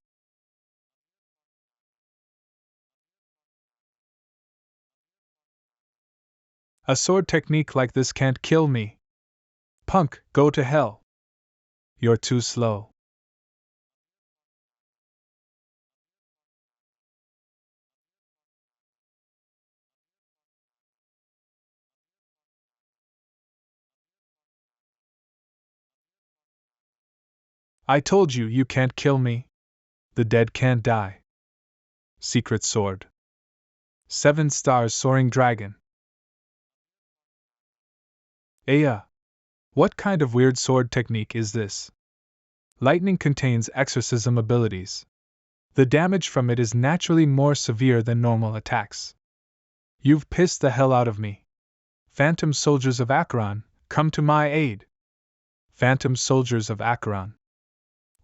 A sword technique like this can't kill me. Punk, go to hell. You're too slow. I told you you can't kill me. The dead can't die. Secret sword. 7 stars soaring dragon. Aya. What kind of weird sword technique is this? Lightning contains exorcism abilities. The damage from it is naturally more severe than normal attacks. You've pissed the hell out of me. Phantom soldiers of Acheron, come to my aid. Phantom soldiers of Acheron.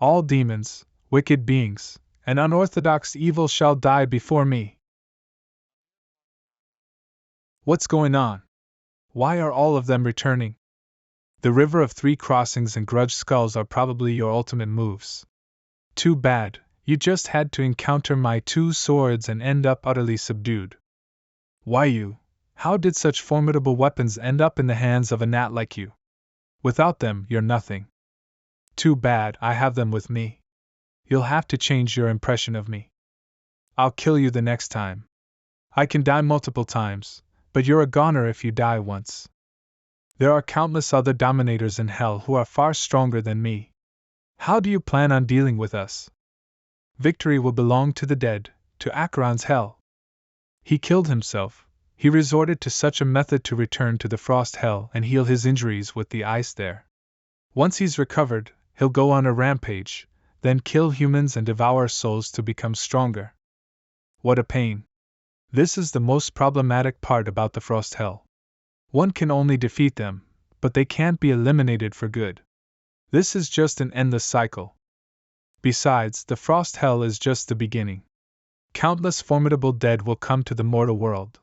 All demons, wicked beings, and unorthodox evil shall die before me. What's going on? Why are all of them returning? The River of 3 Crossings and Grudge Skulls are probably your ultimate moves. Too bad, you just had to encounter my 2 swords and end up utterly subdued. Why you? How did such formidable weapons end up in the hands of a gnat like you? Without them, you're nothing. Too bad, I have them with me. You'll have to change your impression of me. I'll kill you the next time. I can die multiple times, but you're a goner if you die once. There are countless other dominators in hell who are far stronger than me. How do you plan on dealing with us? Victory will belong to the dead, to Acheron's hell. He killed himself. He resorted to such a method to return to the frost hell and heal his injuries with the ice there. Once he's recovered, he'll go on a rampage, then kill humans and devour souls to become stronger. What a pain. This is the most problematic part about the frost hell. One can only defeat them, but they can't be eliminated for good. This is just an endless cycle. Besides, the frost hell is just the beginning. Countless formidable dead will come to the mortal world.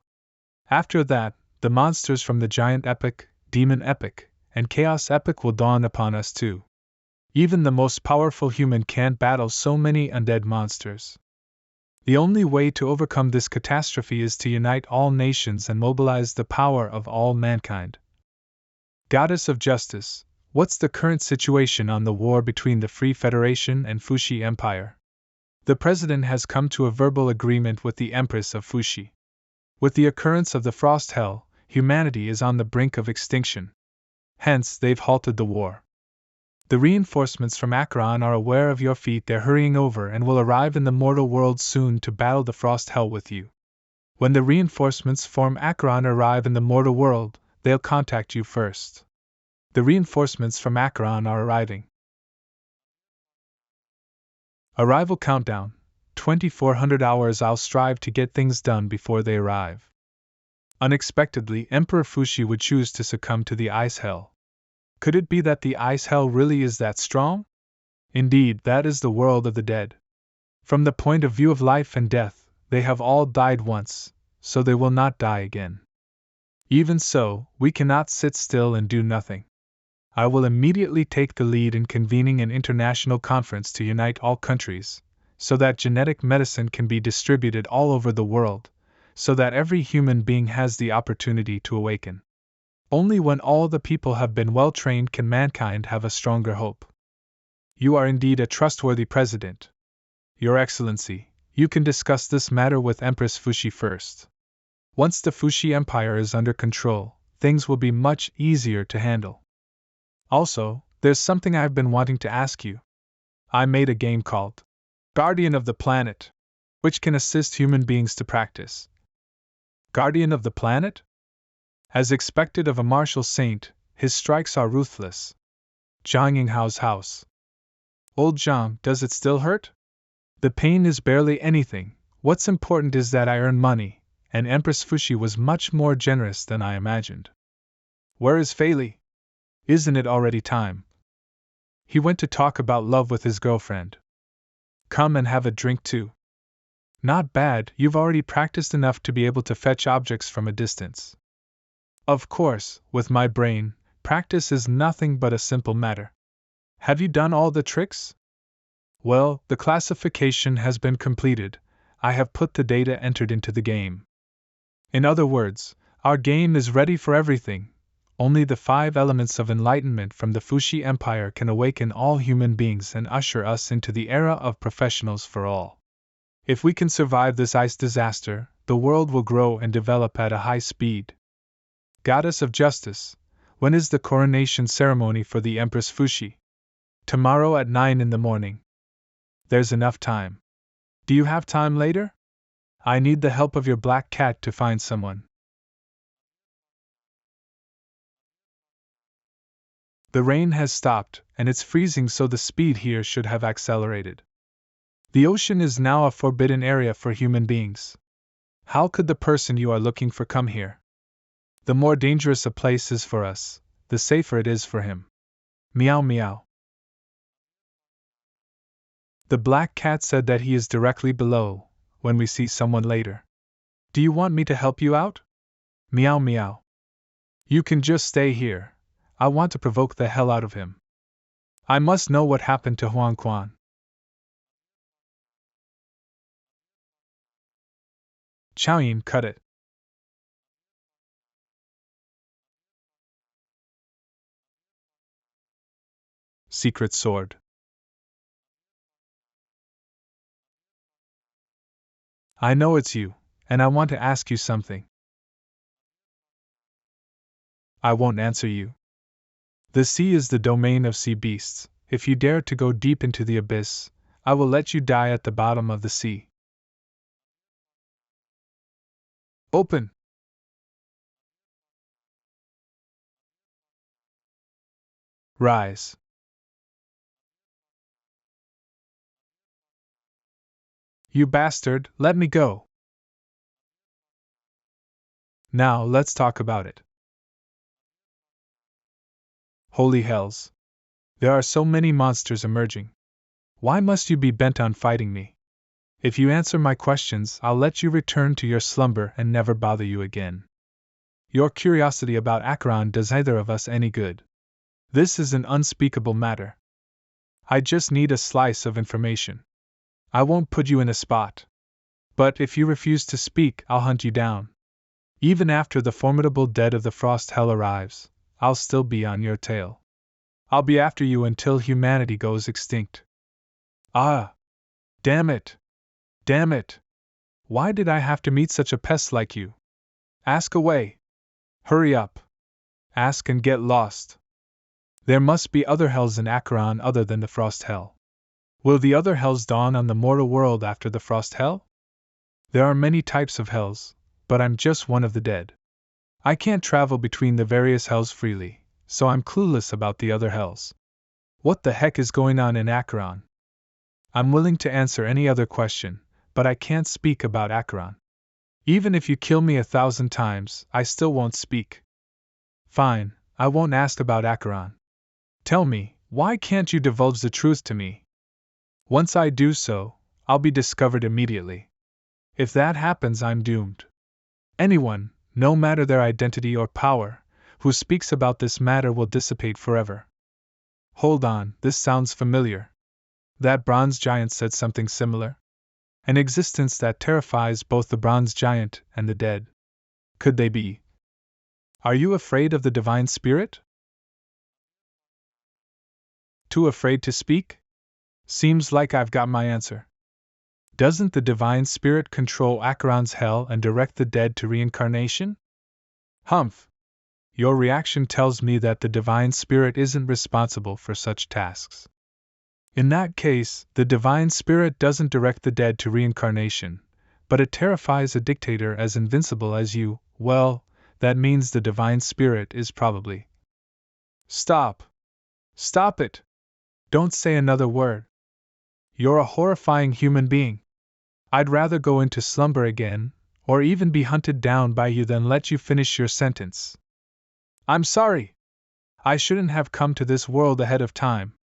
After that, the monsters from the giant epic, demon epic, and chaos epic will dawn upon us too. Even the most powerful human can't battle so many undead monsters. The only way to overcome this catastrophe is to unite all nations and mobilize the power of all mankind. Goddess of Justice, what's the current situation on the war between the Free Federation and Fushi Empire? The President has come to a verbal agreement with the Empress of Fushi. With the occurrence of the Frost Hell, humanity is on the brink of extinction. Hence, they've halted the war. The reinforcements from Acheron are aware of your feat. They're hurrying over and will arrive in the mortal world soon to battle the Frost Hell with you. When the reinforcements from Acheron arrive in the mortal world, they'll contact you first. The reinforcements from Acheron are arriving. Arrival countdown. 2400 hours. I'll strive to get things done before they arrive. Unexpectedly, Emperor Fushi would choose to succumb to the ice hell. Could it be that the ice hell really is that strong? Indeed, that is the world of the dead. From the point of view of life and death, they have all died once, so they will not die again. Even so, we cannot sit still and do nothing. I will immediately take the lead in convening an international conference to unite all countries, so that genetic medicine can be distributed all over the world, so that every human being has the opportunity to awaken. Only when all the people have been well trained can mankind have a stronger hope. You are indeed a trustworthy president. Your Excellency, you can discuss this matter with Empress Fushi first. Once the Fushi Empire is under control, things will be much easier to handle. Also, there's something I've been wanting to ask you. I made a game called Guardian of the Planet, which can assist human beings to practice. Guardian of the Planet? As expected of a martial saint, his strikes are ruthless. Zhang Yinghao's house. Old Zhang, does it still hurt? The pain is barely anything. What's important is that I earn money, and Empress Fushi was much more generous than I imagined. Where is Fei Li? Isn't it already time? He went to talk about love with his girlfriend. Come and have a drink too. Not bad, you've already practiced enough to be able to fetch objects from a distance. Of course, with my brain, practice is nothing but a simple matter. Have you done all the tricks? Well, the classification has been completed. I have put the data entered into the game. In other words, Our game is ready for everything. Only the 5 elements of enlightenment from the Fushi Empire can awaken all human beings and usher us into the era of professionals for all. If we can survive this ice disaster, the world will grow and develop at a high speed. Goddess of Justice, when is the coronation ceremony for the Empress Fushi? Tomorrow at 9 in the morning. There's enough time. Do you have time later? I need the help of your black cat to find someone. The rain has stopped, and it's freezing, so the speed here should have accelerated. The ocean is now a forbidden area for human beings. How could the person you are looking for come here? The more dangerous a place is for us, the safer it is for him. Meow meow. The black cat said that he is directly below, when we see someone later. Do you want me to help you out? Meow meow. You can just stay here. I want to provoke the hell out of him. I must know what happened to Huang Quan. Chaoyin, cut it. Secret sword. I know it's you, and I want to ask you something. I won't answer you. The sea is the domain of sea beasts. If you dare to go deep into the abyss, I will let you die at the bottom of the sea. Open! Rise. You bastard, let me go. Now let's talk about it. Holy hells. There are so many monsters emerging. Why must you be bent on fighting me? If you answer my questions, I'll let you return to your slumber and never bother you again. Your curiosity about Acheron does neither of us any good. This is an unspeakable matter. I just need a slice of information. I won't put you in a spot. But if you refuse to speak, I'll hunt you down. Even after the formidable dead of the Frost Hell arrives, I'll still be on your tail. I'll be after you until humanity goes extinct. Ah! Damn it! Damn it! Why did I have to meet such a pest like you? Ask away! Hurry up! Ask and get lost. There must be other hells in Acheron other than the Frost Hell. Will the other hells dawn on the mortal world after the Frost Hell? There are many types of hells, but I'm just one of the dead. I can't travel between the various hells freely, so I'm clueless about the other hells. What the heck is going on in Acheron? I'm willing to answer any other question, but I can't speak about Acheron. Even if you kill me 1,000 times, I still won't speak. Fine, I won't ask about Acheron. Tell me, why can't you divulge the truth to me? Once I do so, I'll be discovered immediately. If that happens, I'm doomed. Anyone, no matter their identity or power, who speaks about this matter will dissipate forever. Hold on, this sounds familiar. That bronze giant said something similar? An existence that terrifies both the bronze giant and the dead. Could they be? Are you afraid of the divine spirit? Too afraid to speak? Seems like I've got my answer. Doesn't the divine spirit control Acheron's hell and direct the dead to reincarnation? Humph! Your reaction tells me that the divine spirit isn't responsible for such tasks. In that case, the divine spirit doesn't direct the dead to reincarnation, but it terrifies a dictator as invincible as you. Well, that means the divine spirit is probably. Stop! Stop it! Don't say another word. You're a horrifying human being. I'd rather go into slumber again, or even be hunted down by you than let you finish your sentence. I'm sorry. I shouldn't have come to this world ahead of time.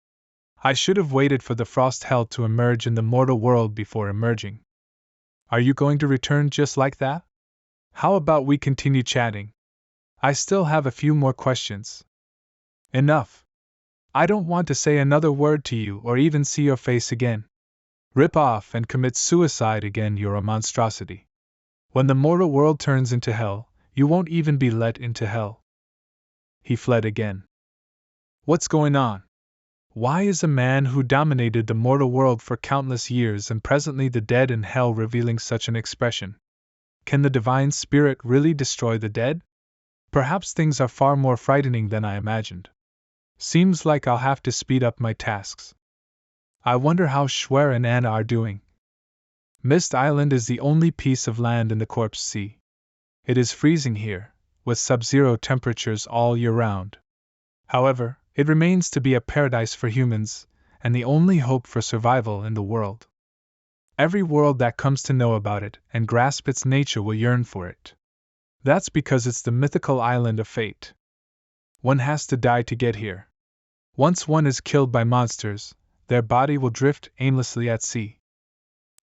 I should have waited for the Frost Hell to emerge in the mortal world before emerging. Are you going to return just like that? How about we continue chatting? I still have a few more questions. Enough. I don't want to say another word to you or even see your face again. Rip off and commit suicide again, you're a monstrosity. When the mortal world turns into hell, You won't even be let into hell. He fled again. What's going on? Why is a man who dominated the mortal world for countless years and presently the dead in hell revealing such an expression? Can the divine spirit really destroy the dead? Perhaps things are far more frightening than I imagined. Seems like I'll have to speed up my tasks. I wonder how Schwer and Anna are doing. Mist Island is the only piece of land in the Corpse Sea. It is freezing here, with sub-zero temperatures all year round. However, it remains to be a paradise for humans, and the only hope for survival in the world. Every world that comes to know about it and grasp its nature will yearn for it. That's because it's the mythical island of fate. One has to die to get here. Once one is killed by monsters, their body will drift aimlessly at sea.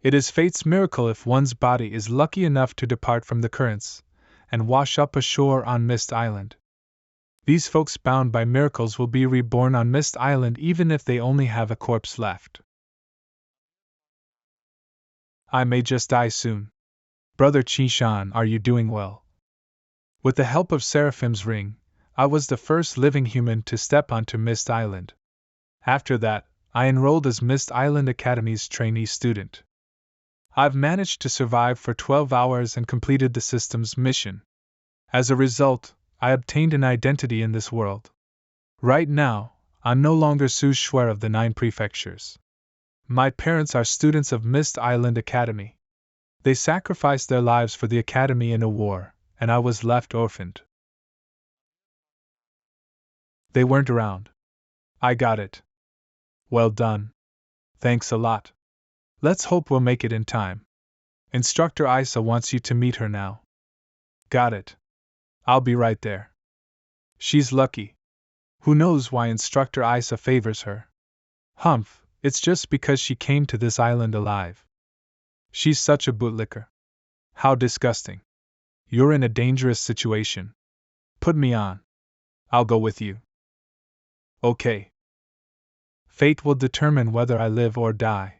It is fate's miracle if one's body is lucky enough to depart from the currents and wash up ashore on Mist Island. These folks bound by miracles will be reborn on Mist Island even if they only have a corpse left. I may just die soon. Brother Chi-shan, are you doing well? With the help of Seraphim's ring, I was the first living human to step onto Mist Island. After that, I enrolled as Mist Island Academy's trainee student. I've managed to survive for 12 hours and completed the system's mission. As a result, I obtained an identity in this world. Right now, I'm no longer Su Schwer of the 9 prefectures. My parents are students of Mist Island Academy. They sacrificed their lives for the Academy in a war, and I was left orphaned. They weren't around. I got it. Well done. Thanks a lot. Let's hope we'll make it in time. Instructor Isa wants you to meet her now. Got it. I'll be right there. She's lucky. Who knows why Instructor Isa favors her? Humph, it's just because she came to this island alive. She's such a bootlicker. How disgusting. You're in a dangerous situation. Put me on. I'll go with you. Okay. Fate will determine whether I live or die.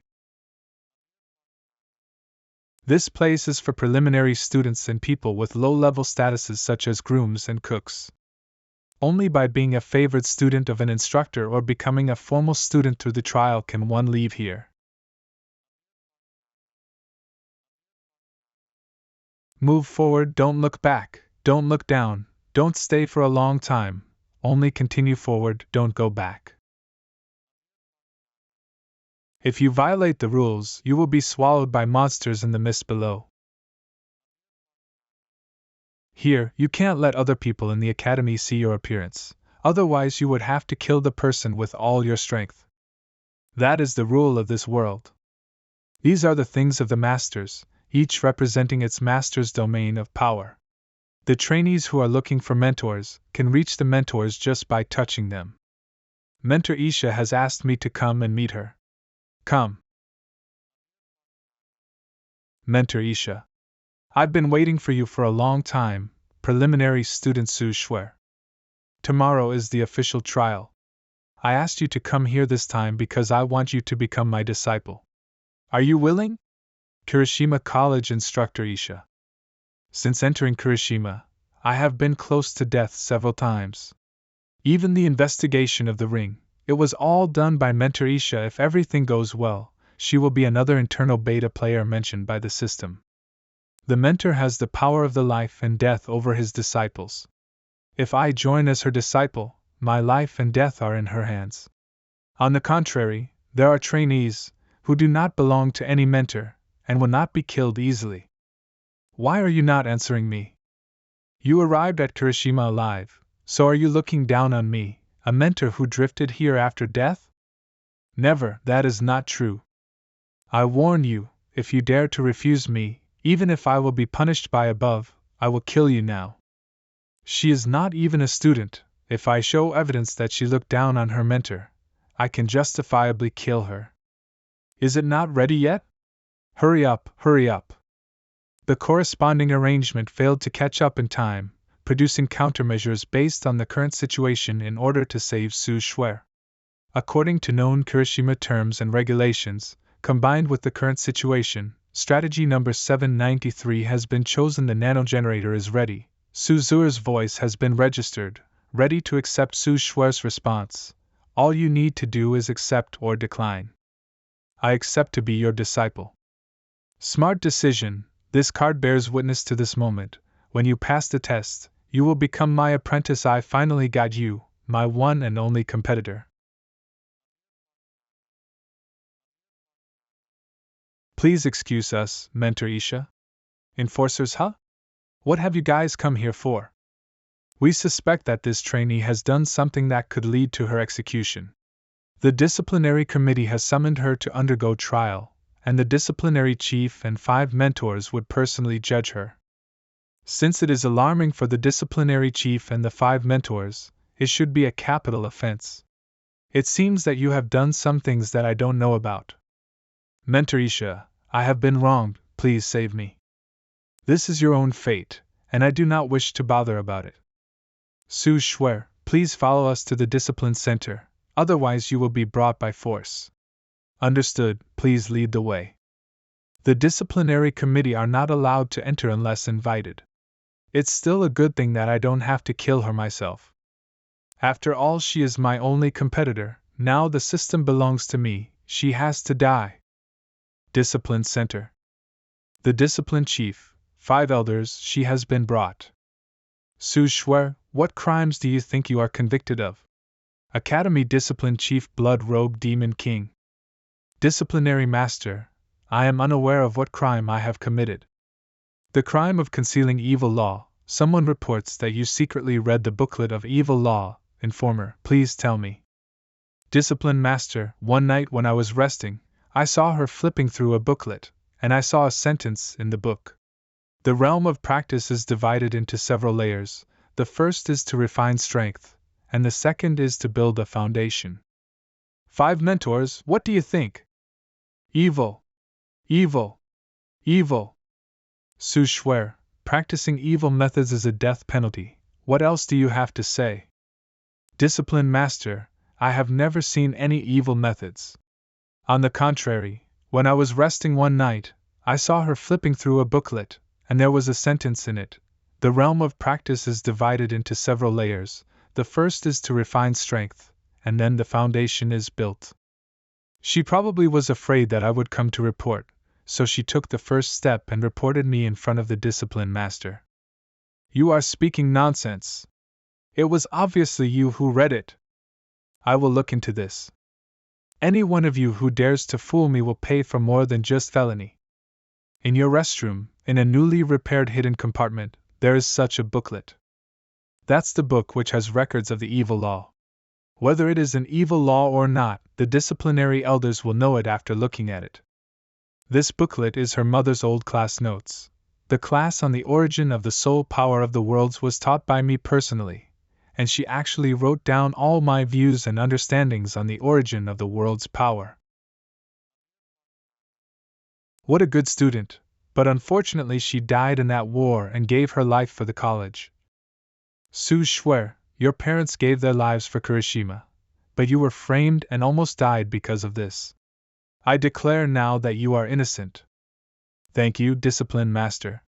This place is for preliminary students and people with low-level statuses such as grooms and cooks. Only by being a favored student of an instructor or becoming a formal student through the trial can one leave here. Move forward, don't look back, don't look down, don't stay for a long time, only continue forward, don't go back. If you violate the rules, you will be swallowed by monsters in the mist below. Here, you can't let other people in the academy see your appearance, otherwise you would have to kill the person with all your strength. That is the rule of this world. These are the things of the masters, each representing its master's domain of power. The trainees who are looking for mentors can reach the mentors just by touching them. Mentor Isha has asked me to come and meet her. Come. Mentor Isha. I've been waiting for you for a long time, preliminary student Su Schwer. Tomorrow is the official trial. I asked you to come here this time because I want you to become my disciple. Are you willing? Kirishima College Instructor Isha. Since entering Kirishima, I have been close to death several times. Even the investigation of the ring, it was all done by Mentor Isha. If everything goes well, she will be another internal beta player mentioned by the system. The mentor has the power of the life and death over his disciples. If I join as her disciple, my life and death are in her hands. On the contrary, there are trainees who do not belong to any mentor and will not be killed easily. Why are you not answering me? You arrived at Kirishima alive, so are you looking down on me, a mentor who drifted here after death? Never, that is not true. I warn you, if you dare to refuse me, even if I will be punished by above, I will kill you now. She is not even a student. If I show evidence that she looked down on her mentor, I can justifiably kill her. Is it not ready yet? Hurry up, hurry up. The corresponding arrangement failed to catch up in time, producing countermeasures based on the current situation in order to save Su Schwer. According to known Kirishima terms and regulations, combined with the current situation, strategy number 793 has been chosen. The nanogenerator is ready, Su Zhuer's voice has been registered, ready to accept Su Shuer's response. All you need to do is accept or decline. I accept to be your disciple. Smart decision. This card bears witness to this moment. When you pass the test, you will become my apprentice. I finally got you, my one and only competitor. Please excuse us, Mentor Isha. Enforcers, huh? What have you guys come here for? We suspect that this trainee has done something that could lead to her execution. The disciplinary committee has summoned her to undergo trial, and the disciplinary chief and 5 mentors would personally judge her. Since it is alarming for the disciplinary chief and the 5 mentors, it should be a capital offense. It seems that you have done some things that I don't know about. Mentor Isha, I have been wronged, please save me. This is your own fate, and I do not wish to bother about it. Su Shuer, please follow us to the discipline center, otherwise you will be brought by force. Understood, please lead the way. The disciplinary committee are not allowed to enter unless invited. It's still a good thing that I don't have to kill her myself. After all, she is my only competitor. Now the system belongs to me, she has to die. Discipline Center. The discipline chief, 5 elders, she has been brought. Su Shuer, what crimes do you think you are convicted of? Academy Discipline Chief Blood Robe Demon King. Disciplinary Master, I am unaware of what crime I have committed. The crime of concealing evil law. Someone reports that you secretly read the booklet of evil law. Informer, please tell me. Discipline Master, one night when I was resting, I saw her flipping through a booklet, and I saw a sentence in the book. The realm of practice is divided into several layers. The first is to refine strength, and the second is to build a foundation. 5 mentors, what do you think? Evil. Evil. Evil. Su Shuer, practicing evil methods is a death penalty. What else do you have to say? Discipline Master, I have never seen any evil methods. On the contrary, when I was resting one night, I saw her flipping through a booklet, and there was a sentence in it. The realm of practice is divided into several layers. The first is to refine strength, and then the foundation is built. She probably was afraid that I would come to report, so she took the first step and reported me in front of the discipline master. You are speaking nonsense. It was obviously you who read it. I will look into this. Any one of you who dares to fool me will pay for more than just felony. In your restroom, in a newly repaired hidden compartment, there is such a booklet. That's the book which has records of the evil law. Whether it is an evil law or not, the disciplinary elders will know it after looking at it. This booklet is her mother's old class notes. The class on the origin of the soul power of the worlds was taught by me personally, and she actually wrote down all my views and understandings on the origin of the world's power. What a good student, but unfortunately she died in that war and gave her life for the college. Su Shuer, your parents gave their lives for Kirishima, but you were framed and almost died because of this. I declare now that you are innocent. Thank you, Discipline Master.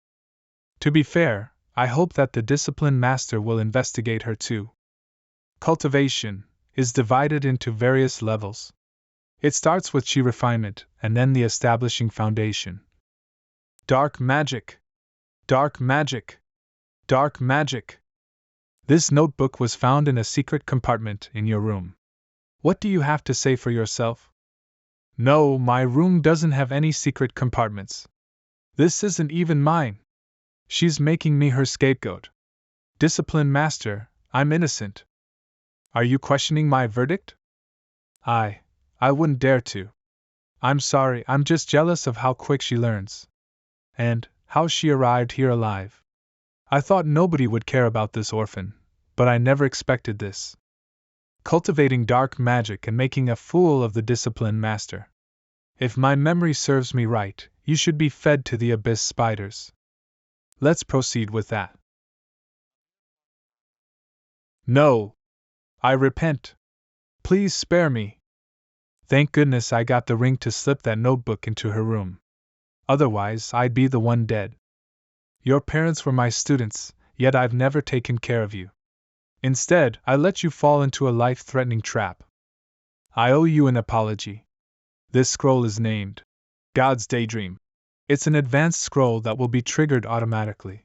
To be fair, I hope that the Discipline Master will investigate her too. Cultivation is divided into various levels. It starts with chi refinement, and then the establishing foundation. Dark magic. Dark magic. Dark magic. This notebook was found in a secret compartment in your room. What do you have to say for yourself? No, my room doesn't have any secret compartments. This isn't even mine. She's making me her scapegoat. Discipline Master, I'm innocent. Are you questioning my verdict? I wouldn't dare to. I'm sorry, I'm just jealous of how quick she learns. And how she arrived here alive. I thought nobody would care about this orphan, but I never expected this. Cultivating dark magic and making a fool of the Discipline Master. If my memory serves me right, you should be fed to the abyss spiders. Let's proceed with that. No! I repent. Please spare me. Thank goodness I got the ring to slip that notebook into her room. Otherwise, I'd be the one dead. Your parents were my students, yet I've never taken care of you. Instead, I let you fall into a life-threatening trap. I owe you an apology. This scroll is named God's Daydream. It's an advanced scroll that will be triggered automatically.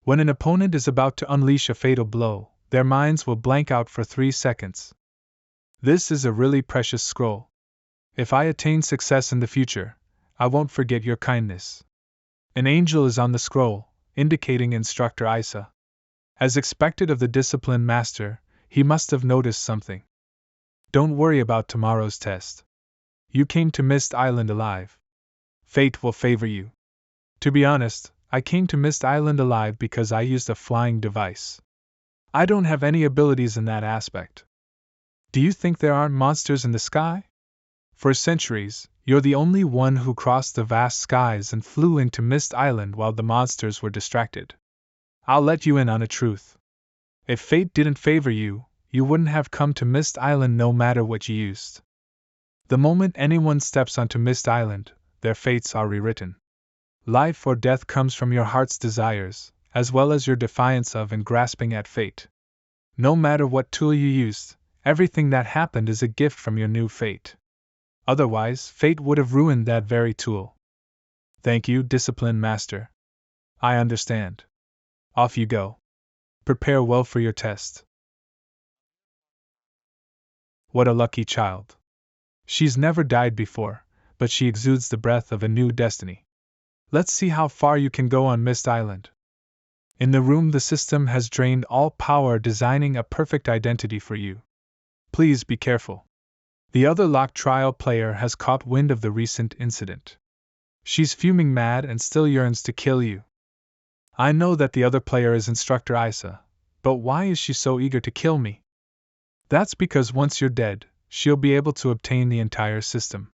When an opponent is about to unleash a fatal blow, their minds will blank out for 3 seconds. This is a really precious scroll. If I attain success in the future, I won't forget your kindness. An angel is on the scroll, indicating Instructor Isa. As expected of the disciplined master, he must have noticed something. Don't worry about tomorrow's test. You came to Mist Island alive. Fate will favor you. To be honest, I came to Mist Island alive because I used a flying device. I don't have any abilities in that aspect. Do you think there aren't monsters in the sky? For centuries, you're the only one who crossed the vast skies and flew into Mist Island while the monsters were distracted. I'll let you in on a truth. If fate didn't favor you, you wouldn't have come to Mist Island no matter what you used. The moment anyone steps onto Mist Island, their fates are rewritten. Life or death comes from your heart's desires, as well as your defiance of and grasping at fate. No matter what tool you used, everything that happened is a gift from your new fate. Otherwise, fate would have ruined that very tool. Thank you, Discipline Master. I understand. Off you go. Prepare well for your test. What a lucky child. She's never died before, but she exudes the breath of a new destiny. Let's see how far you can go on Mist Island. In the room, the system has drained all power, designing a perfect identity for you. Please be careful. The other lock trial player has caught wind of the recent incident. She's fuming mad and still yearns to kill you. I know that the other player is Instructor Isa, but why is she so eager to kill me? That's because once you're dead, she'll be able to obtain the entire system.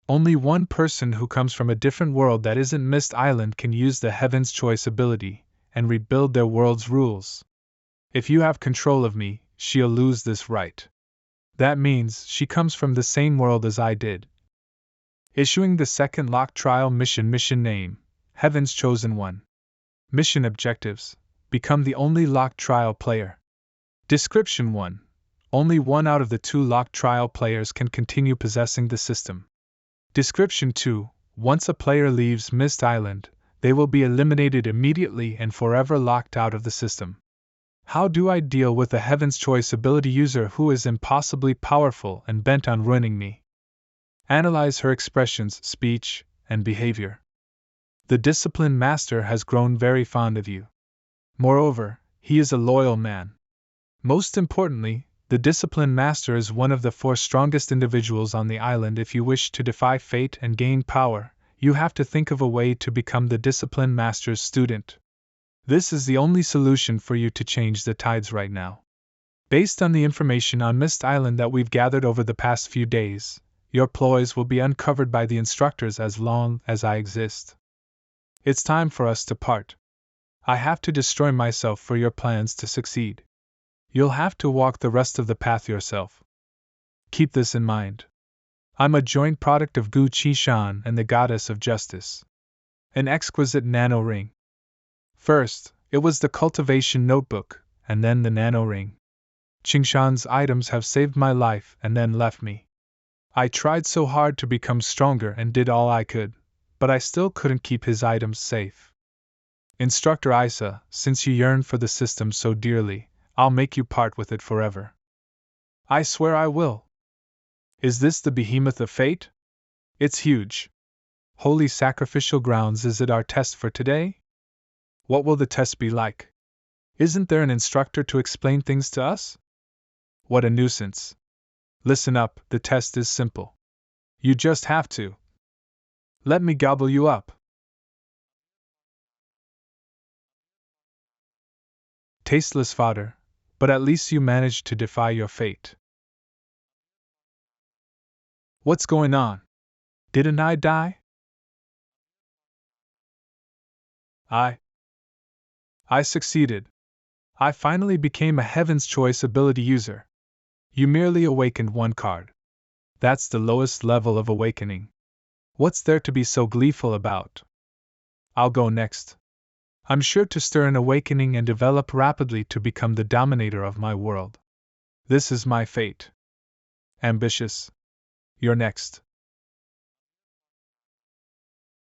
Only one person who comes from a different world that isn't Mist Island can use the Heaven's Choice ability and rebuild their world's rules. If you have control of me, she'll lose this right. That means she comes from the same world as I did. Issuing the second lock trial mission name, Heaven's Chosen One. Mission objectives: become the only lock trial player. Description 1. Only one out of the 2 lock trial players can continue possessing the system. Description 2. Once a player leaves Mist Island, they will be eliminated immediately and forever locked out of the system. How do I deal with a Heaven's Choice ability user who is impossibly powerful and bent on ruining me? Analyze her expressions, speech, and behavior. The Discipline Master has grown very fond of you. Moreover, he is a loyal man. Most importantly, the Discipline Master is one of the 4 strongest individuals on the island. If you wish to defy fate and gain power, you have to think of a way to become the Discipline Master's student. This is the only solution for you to change the tides right now. Based on the information on Mist Island that we've gathered over the past few days, your ploys will be uncovered by the instructors as long as I exist. It's time for us to part. I have to destroy myself for your plans to succeed. You'll have to walk the rest of the path yourself. Keep this in mind. I'm a joint product of Gu Qishan and the Goddess of Justice. An exquisite nano ring. First, it was the cultivation notebook, and then the nano ring. Qingshan's items have saved my life and then left me. I tried so hard to become stronger and did all I could, but I still couldn't keep his items safe. Instructor Isa, since you yearn for the system so dearly, I'll make you part with it forever. I swear I will. Is this the behemoth of fate? It's huge. Holy sacrificial grounds, is it our test for today? What will the test be like? Isn't there an instructor to explain things to us? What a nuisance. Listen up, the test is simple. You just have to. Let me gobble you up. Tasteless fodder, but at least you managed to defy your fate. What's going on? Didn't I die? I succeeded. I finally became a Heaven's Choice ability user. You merely awakened 1 card. That's the lowest level of awakening. What's there to be so gleeful about? I'll go next. I'm sure to stir an awakening and develop rapidly to become the dominator of my world. This is my fate. Ambitious. You're next.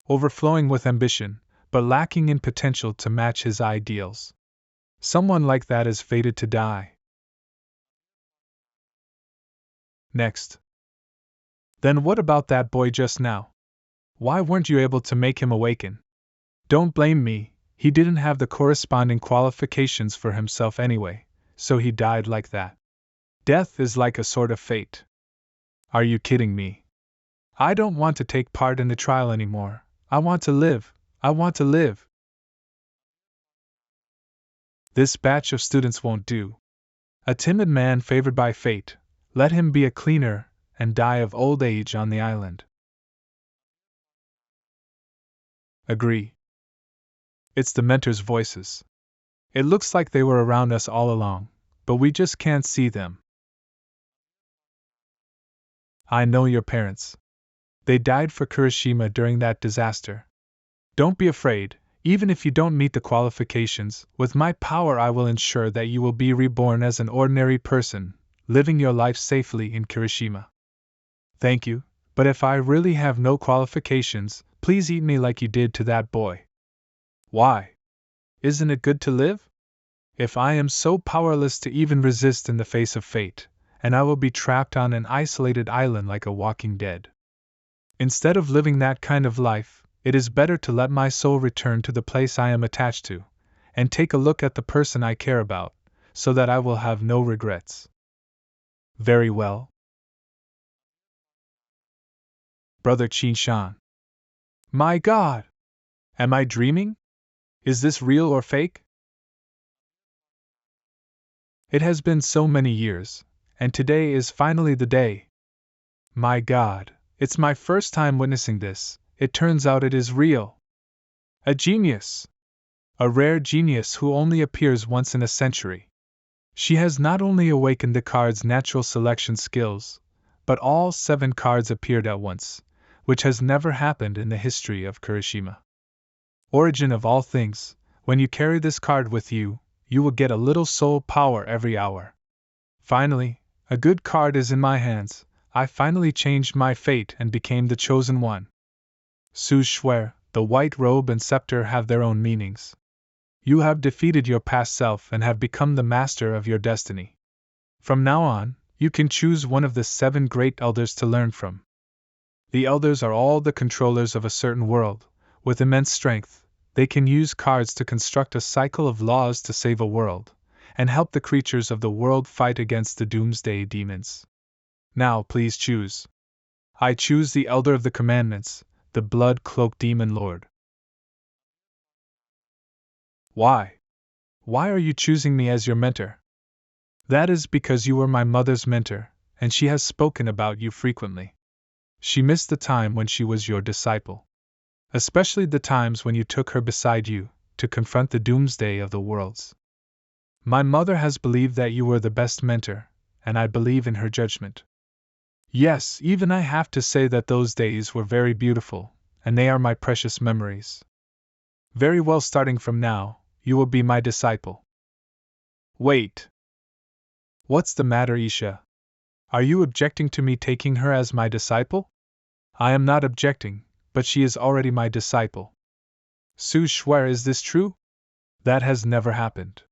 Overflowing with ambition, but lacking in potential to match his ideals. Someone like that is fated to die. Next. Then what about that boy just now? Why weren't you able to make him awaken? Don't blame me, he didn't have the corresponding qualifications for himself anyway, so he died like that. Death is like a sort of fate. Are you kidding me? I don't want to take part in the trial anymore. I want to live. I want to live. This batch of students won't do. A timid man favored by fate, let him be a cleaner and die of old age on the island. Agree. It's the mentors' voices. It looks like they were around us all along, but we just can't see them. I know your parents. They died for Kurashima during that disaster. Don't be afraid, even if you don't meet the qualifications, with my power I will ensure that you will be reborn as an ordinary person, living your life safely in Kurashima. Thank you, but if I really have no qualifications, please eat me like you did to that boy. Why? Isn't it good to live? If I am so powerless to even resist in the face of fate, and I will be trapped on an isolated island like a walking dead. Instead of living that kind of life, it is better to let my soul return to the place I am attached to, and take a look at the person I care about, so that I will have no regrets. Very well. Brother Qin-shan. My God! Am I dreaming? Is this real or fake? It has been so many years, and today is finally the day. My God, it's my first time witnessing this. It turns out it is real. A genius! A rare genius who only appears once in a century. She has not only awakened the card's natural selection skills, but all 7 cards appeared at once, which has never happened in the history of Kurashima. Origin of all things, when you carry this card with you, you will get a little soul power every hour. Finally, a good card is in my hands. I finally changed my fate and became the chosen one. Su Shuer, the white robe and scepter have their own meanings. You have defeated your past self and have become the master of your destiny. From now on, you can choose one of the 7 great elders to learn from. The elders are all the controllers of a certain world. With immense strength, they can use cards to construct a cycle of laws to save a world, and help the creatures of the world fight against the doomsday demons. Now please choose. I choose the Elder of the Commandments, the blood-cloaked demon lord. Why? Why are you choosing me as your mentor? That is because you were my mother's mentor, and she has spoken about you frequently. She missed the time when she was your disciple. Especially the times when you took her beside you, to confront the doomsday of the worlds. My mother has believed that you were the best mentor, and I believe in her judgment. Yes, even I have to say that those days were very beautiful, and they are my precious memories. Very well, starting from now, you will be my disciple. Wait. What's the matter, Isha? Are you objecting to me taking her as my disciple? I am not objecting, but she is already my disciple. Su Shuer, is this true? That has never happened.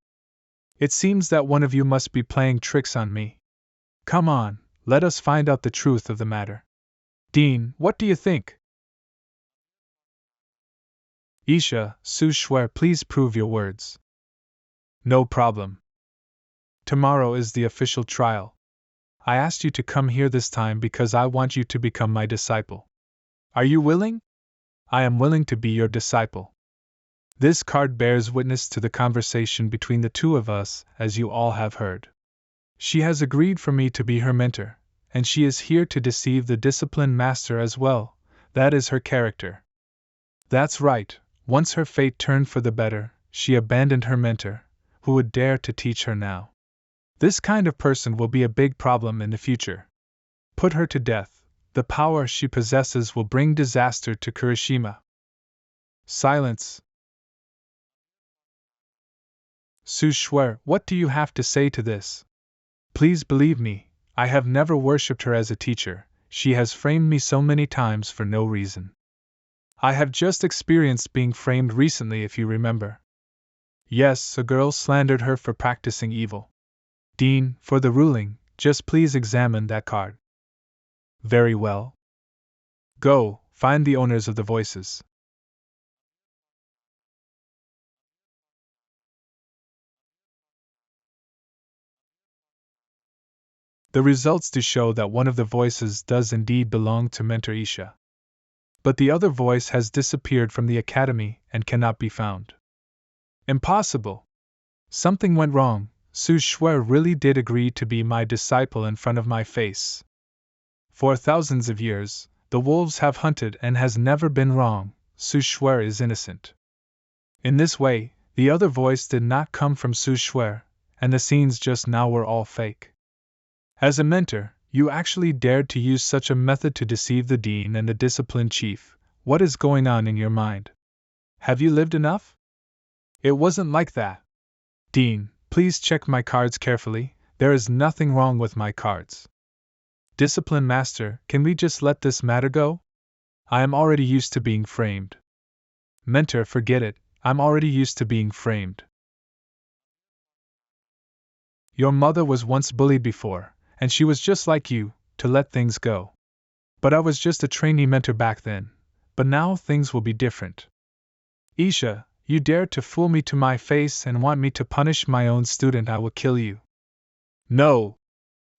It seems that one of you must be playing tricks on me. Come on, let us find out the truth of the matter. Dean, what do you think? Isha, Su Shuer, please prove your words. No problem. Tomorrow is the official trial. I asked you to come here this time because I want you to become my disciple. Are you willing? I am willing to be your disciple. This card bears witness to the conversation between the two of us, as you all have heard. She has agreed for me to be her mentor, and she is here to deceive the disciplined master as well. That is her character. That's right, once her fate turned for the better, she abandoned her mentor, who would dare to teach her now. This kind of person will be a big problem in the future. Put her to death. The power she possesses will bring disaster to Kurashima. Silence. Su Shuer, what do you have to say to this? Please believe me, I have never worshipped her as a teacher, she has framed me so many times for no reason. I have just experienced being framed recently, if you remember. Yes, a girl slandered her for practicing evil. Dean, for the ruling, just please examine that card. Very well. Go, find the owners of the voices. The results do show that one of the voices does indeed belong to Mentor Isha. But the other voice has disappeared from the academy and cannot be found. Impossible! Something went wrong. Su Shuer really did agree to be my disciple in front of my face. For thousands of years, the wolves have hunted and has never been wrong. Su Shuer is innocent. In this way, the other voice did not come from Su Shuer, and the scenes just now were all fake. As a mentor, you actually dared to use such a method to deceive the dean and the discipline chief. What is going on in your mind? Have you lived enough? It wasn't like that. Dean, please check my cards carefully, there is nothing wrong with my cards. Discipline Master, can we just let this matter go? I am already used to being framed. Mentor, forget it, I'm already used to being framed. Your mother was once bullied before, and she was just like you, to let things go. But I was just a trainee mentor back then, but now things will be different. Isha, you dared to fool me to my face and want me to punish my own student, I will kill you. No!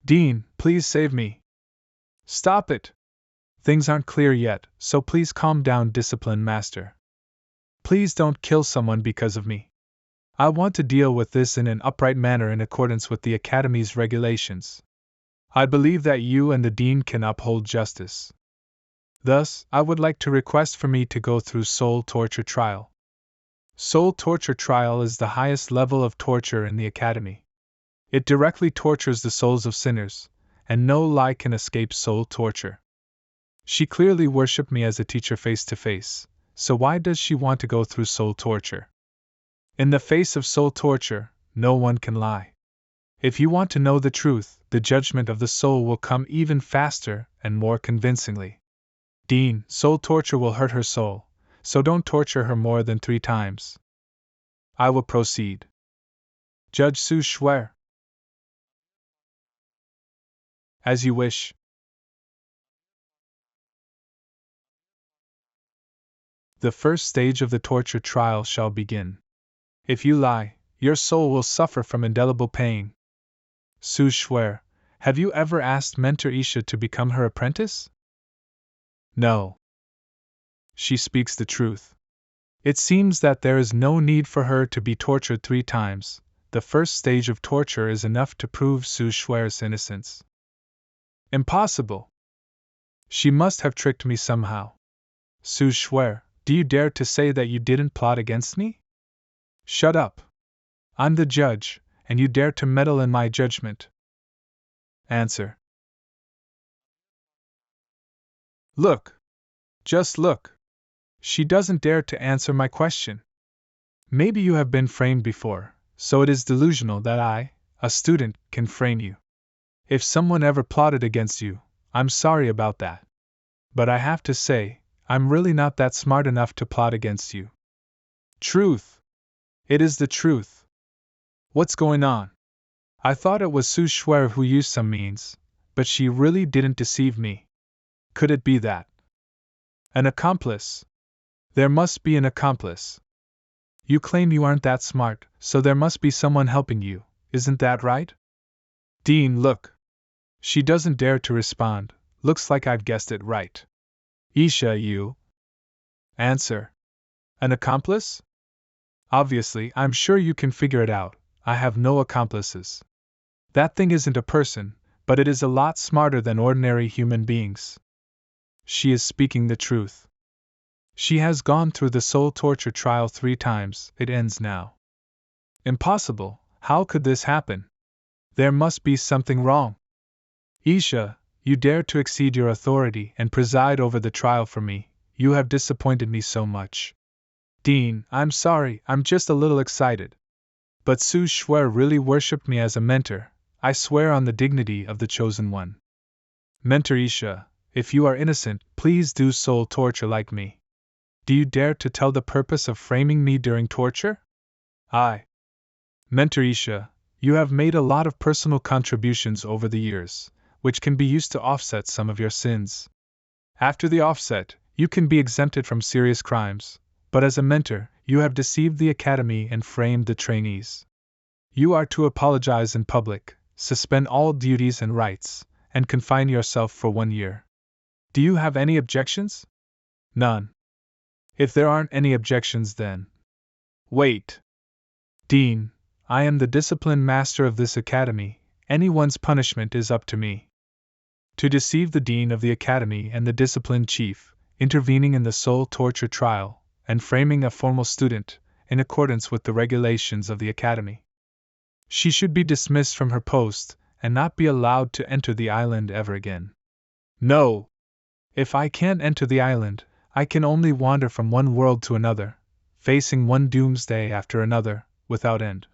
Dean, please save me. Stop it! Things aren't clear yet, so please calm down, Discipline Master. Please don't kill someone because of me. I want to deal with this in an upright manner in accordance with the Academy's regulations. I believe that you and the Dean can uphold justice. Thus, I would like to request for me to go through soul torture trial. Soul torture trial is the highest level of torture in the Academy. It directly tortures the souls of sinners, and no lie can escape soul torture. She clearly worshipped me as a teacher face to face, so why does she want to go through soul torture? In the face of soul torture, no one can lie. If you want to know the truth, the judgment of the soul will come even faster and more convincingly. Dean, soul torture will hurt her soul, so don't torture her more than 3 times. I will proceed. Judge Su Shuer. As you wish. The first stage of the torture trial shall begin. If you lie, your soul will suffer from indelible pain. Su Shuer, have you ever asked Mentor Isha to become her apprentice? No. She speaks the truth. It seems that there is no need for her to be tortured 3 times. The first stage of torture is enough to prove Su Shuer's innocence. Impossible! She must have tricked me somehow. Su Shuer, do you dare to say that you didn't plot against me? Shut up. I'm the judge, and you dare to meddle in my judgment. Answer. Look. Just look. She doesn't dare to answer my question. Maybe you have been framed before, so it is delusional that I, a student, can frame you. If someone ever plotted against you, I'm sorry about that. But I have to say, I'm really not that smart enough to plot against you. Truth. It is the truth. What's going on? I thought it was Su Shuer who used some means, but she really didn't deceive me. Could it be that? An accomplice. There must be an accomplice. You claim you aren't that smart, so there must be someone helping you, isn't that right? Dean, look. She doesn't dare to respond. Looks like I've guessed it right. Isha, you. Answer. An accomplice? Obviously, I'm sure you can figure it out. I have no accomplices. That thing isn't a person, but it is a lot smarter than ordinary human beings. She is speaking the truth. She has gone through the soul torture trial 3 times, it ends now. Impossible, how could this happen? There must be something wrong. Isha, you dare to exceed your authority and preside over the trial for me, you have disappointed me so much. Dean, I'm sorry, I'm just a little excited. But Su Shuer really worshipped me as a mentor. I swear on the dignity of the Chosen One. Mentor Isha, if you are innocent, please do soul torture like me. Do you dare to tell the purpose of framing me during torture? I. Mentor Isha, you have made a lot of personal contributions over the years, which can be used to offset some of your sins. After the offset, you can be exempted from serious crimes, but as a mentor, you have deceived the academy and framed the trainees. You are to apologize in public, suspend all duties and rights, and confine yourself for 1 year. Do you have any objections? None. If there aren't any objections, then. Wait. Dean, I am the discipline master of this academy. Anyone's punishment is up to me. To deceive the dean of the academy and the discipline chief, intervening in the soul torture trial, and framing a formal student, in accordance with the regulations of the academy. She should be dismissed from her post, and not be allowed to enter the island ever again. No! If I can't enter the island, I can only wander from one world to another, facing one doomsday after another, without end.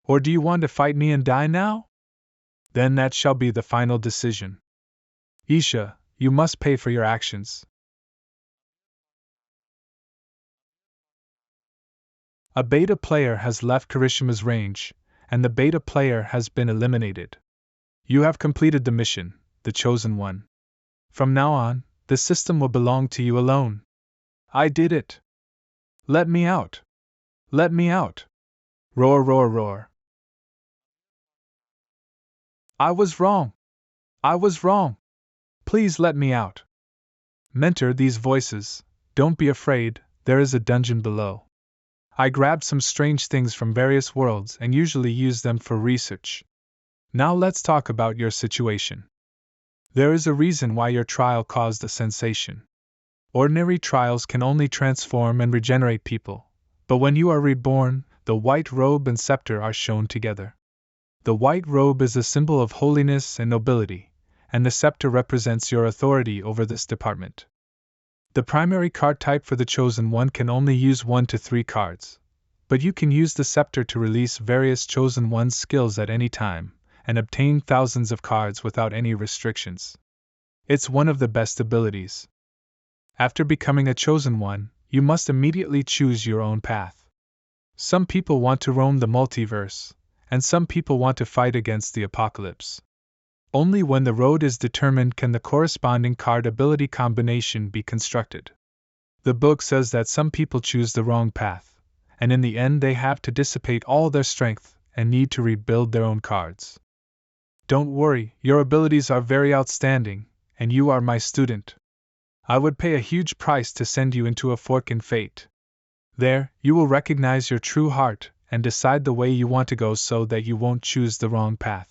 Or do you want to fight me and die now? Then that shall be the final decision. Isha, you must pay for your actions. A beta player has left Kirishima's range, and the beta player has been eliminated. You have completed the mission, the Chosen One. From now on, the system will belong to you alone. I did it. Let me out. Let me out. Roar, roar, roar. I was wrong. I was wrong. Please let me out. Mentor these voices. Don't be afraid, there is a dungeon below. I grabbed some strange things from various worlds and usually use them for research. Now let's talk about your situation. There is a reason why your trial caused a sensation. Ordinary trials can only transform and regenerate people, but when you are reborn, the white robe and scepter are shown together. The white robe is a symbol of holiness and nobility, and the scepter represents your authority over this department. The primary card type for the Chosen One can only use 1 to 3 cards, but you can use the scepter to release various Chosen One skills at any time, and obtain thousands of cards without any restrictions. It's one of the best abilities. After becoming a Chosen One, you must immediately choose your own path. Some people want to roam the multiverse, and some people want to fight against the apocalypse. Only when the road is determined can the corresponding card ability combination be constructed. The book says that some people choose the wrong path, and in the end they have to dissipate all their strength and need to rebuild their own cards. Don't worry, your abilities are very outstanding, and you are my student. I would pay a huge price to send you into a fork in fate. There, you will recognize your true heart and decide the way you want to go so that you won't choose the wrong path.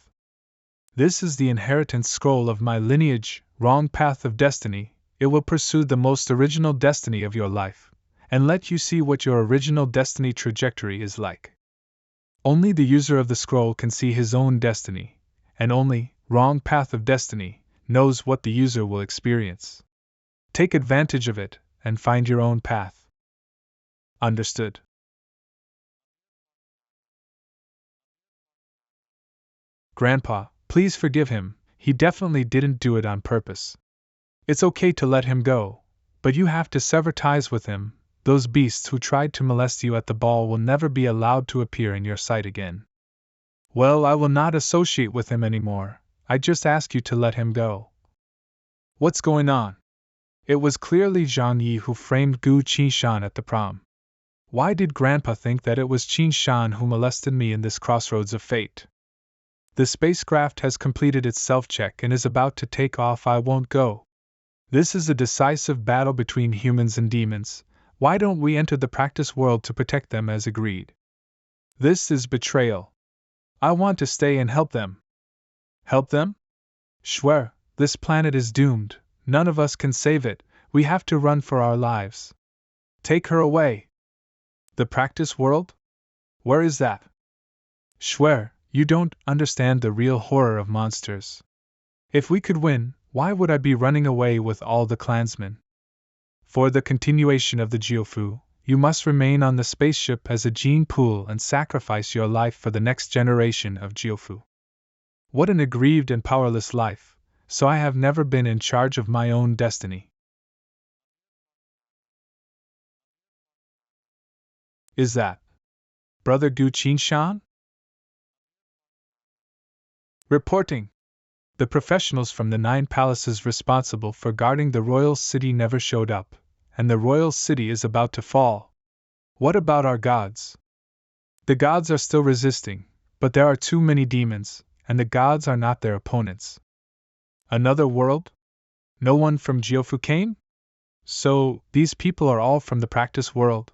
This is the inheritance scroll of my lineage, wrong path of destiny. It will pursue the most original destiny of your life, and let you see what your original destiny trajectory is like. Only the user of the scroll can see his own destiny, and only wrong path of destiny knows what the user will experience. Take advantage of it, and find your own path. Understood. Grandpa, please forgive him, he definitely didn't do it on purpose. It's okay to let him go, but you have to sever ties with him. Those beasts who tried to molest you at the ball will never be allowed to appear in your sight again. Well, I will not associate with him anymore. I just ask you to let him go. What's going on? It was clearly Zhang Yi who framed Gu Qinshan at the prom. Why did Grandpa think that it was Qinshan who molested me in this crossroads of fate? The spacecraft has completed its self-check and is about to take off. I won't go. This is a decisive battle between humans and demons. Why don't we enter the practice world to protect them as agreed? This is betrayal. I want to stay and help them. Help them? Swear, this planet is doomed. None of us can save it. We have to run for our lives. Take her away. The practice world? Where is that? Swear, you don't understand the real horror of monsters. If we could win, why would I be running away with all the clansmen? For the continuation of the Jiufu, you must remain on the spaceship as a gene pool and sacrifice your life for the next generation of Geofu. What an aggrieved and powerless life, so I have never been in charge of my own destiny. Is that Brother Gu Qinshan? Reporting. The professionals from the 9 palaces responsible for guarding the royal city never showed up, and the royal city is about to fall. What about our gods? The gods are still resisting, but there are too many demons, and the gods are not their opponents. Another world? No one from Geofu came? So, these people are all from the practice world.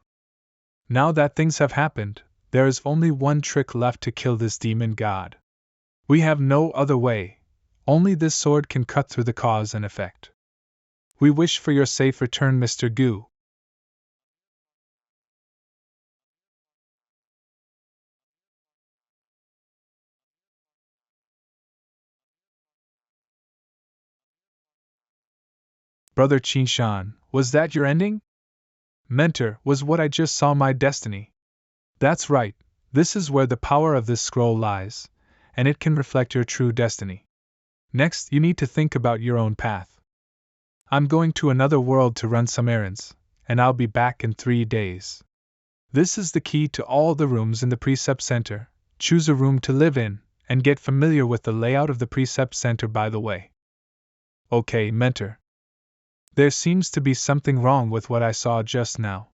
Now that things have happened, there is only one trick left to kill this demon god. We have no other way, only this sword can cut through the cause and effect. We wish for your safe return, Mr. Gu. Brother Qinshan, was that your ending? Mentor, was what I just saw my destiny. That's right, this is where the power of this scroll lies, and it can reflect your true destiny. Next, you need to think about your own path. I'm going to another world to run some errands, and I'll be back in 3 days. This is the key to all the rooms in the Precept Center. Choose a room to live in, and get familiar with the layout of the Precept Center by the way. Okay, Mentor. There seems to be something wrong with what I saw just now.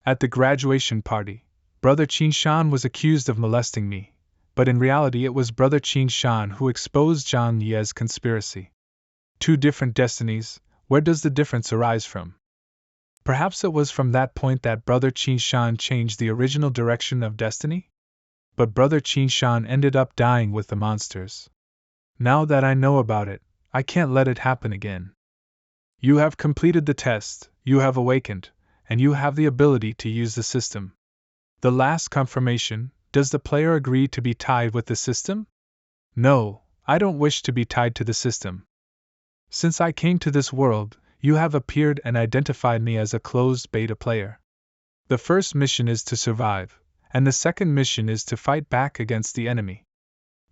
At the graduation party, Brother Qinshan was accused of molesting me, but in reality it was Brother Qinshan who exposed Zhang Ye's conspiracy. 2 different destinies, where does the difference arise from? Perhaps it was from that point that Brother Qinshan changed the original direction of destiny? But Brother Qinshan ended up dying with the monsters. Now that I know about it, I can't let it happen again. You have completed the test, you have awakened, and you have the ability to use the system. The last confirmation, does the player agree to be tied with the system? No, I don't wish to be tied to the system. Since I came to this world, you have appeared and identified me as a closed beta player. The first mission is to survive, and the second mission is to fight back against the enemy.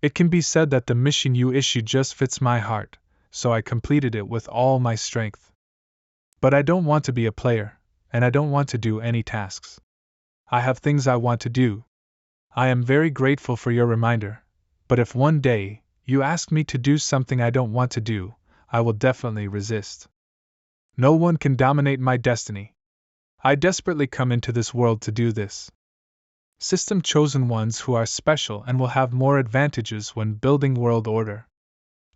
It can be said that the mission you issued just fits my heart, so I completed it with all my strength. But I don't want to be a player, and I don't want to do any tasks. I have things I want to do. I am very grateful for your reminder, but if one day you ask me to do something I don't want to do, I will definitely resist. No one can dominate my destiny. I desperately come into this world to do this. System chosen ones who are special and will have more advantages when building world order.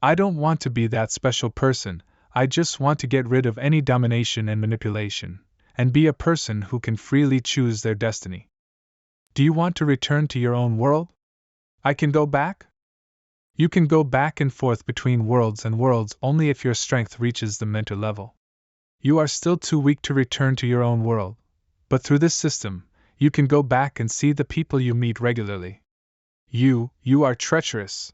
I don't want to be that special person, I just want to get rid of any domination and manipulation, and be a person who can freely choose their destiny. Do you want to return to your own world? I can go back? You can go back and forth between worlds and worlds only if your strength reaches the mentor level. You are still too weak to return to your own world, but through this system, you can go back and see the people you meet regularly. You are treacherous.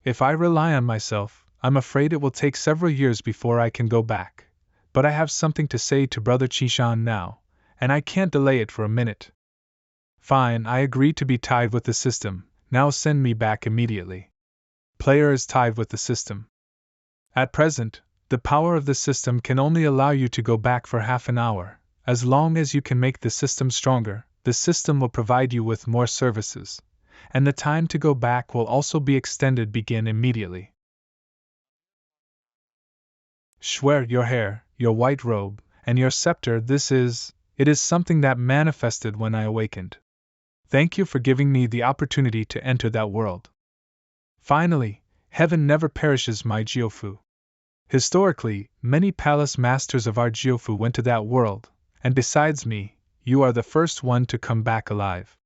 If I rely on myself, I'm afraid it will take several years before I can go back, but I have something to say to Brother Qinshan now, and I can't delay it for a minute. Fine, I agree to be tied with the system, now send me back immediately. Player is tied with the system. At present, the power of the system can only allow you to go back for half an hour. As long as you can make the system stronger, the system will provide you with more services, and the time to go back will also be extended begin immediately. Schwer, your hair, your white robe, and your scepter, it is something that manifested when I awakened. Thank you for giving me the opportunity to enter that world. Finally, heaven never perishes, my Geofu. Historically, many palace masters of our Geofu went to that world, and besides me, you are the first one to come back alive.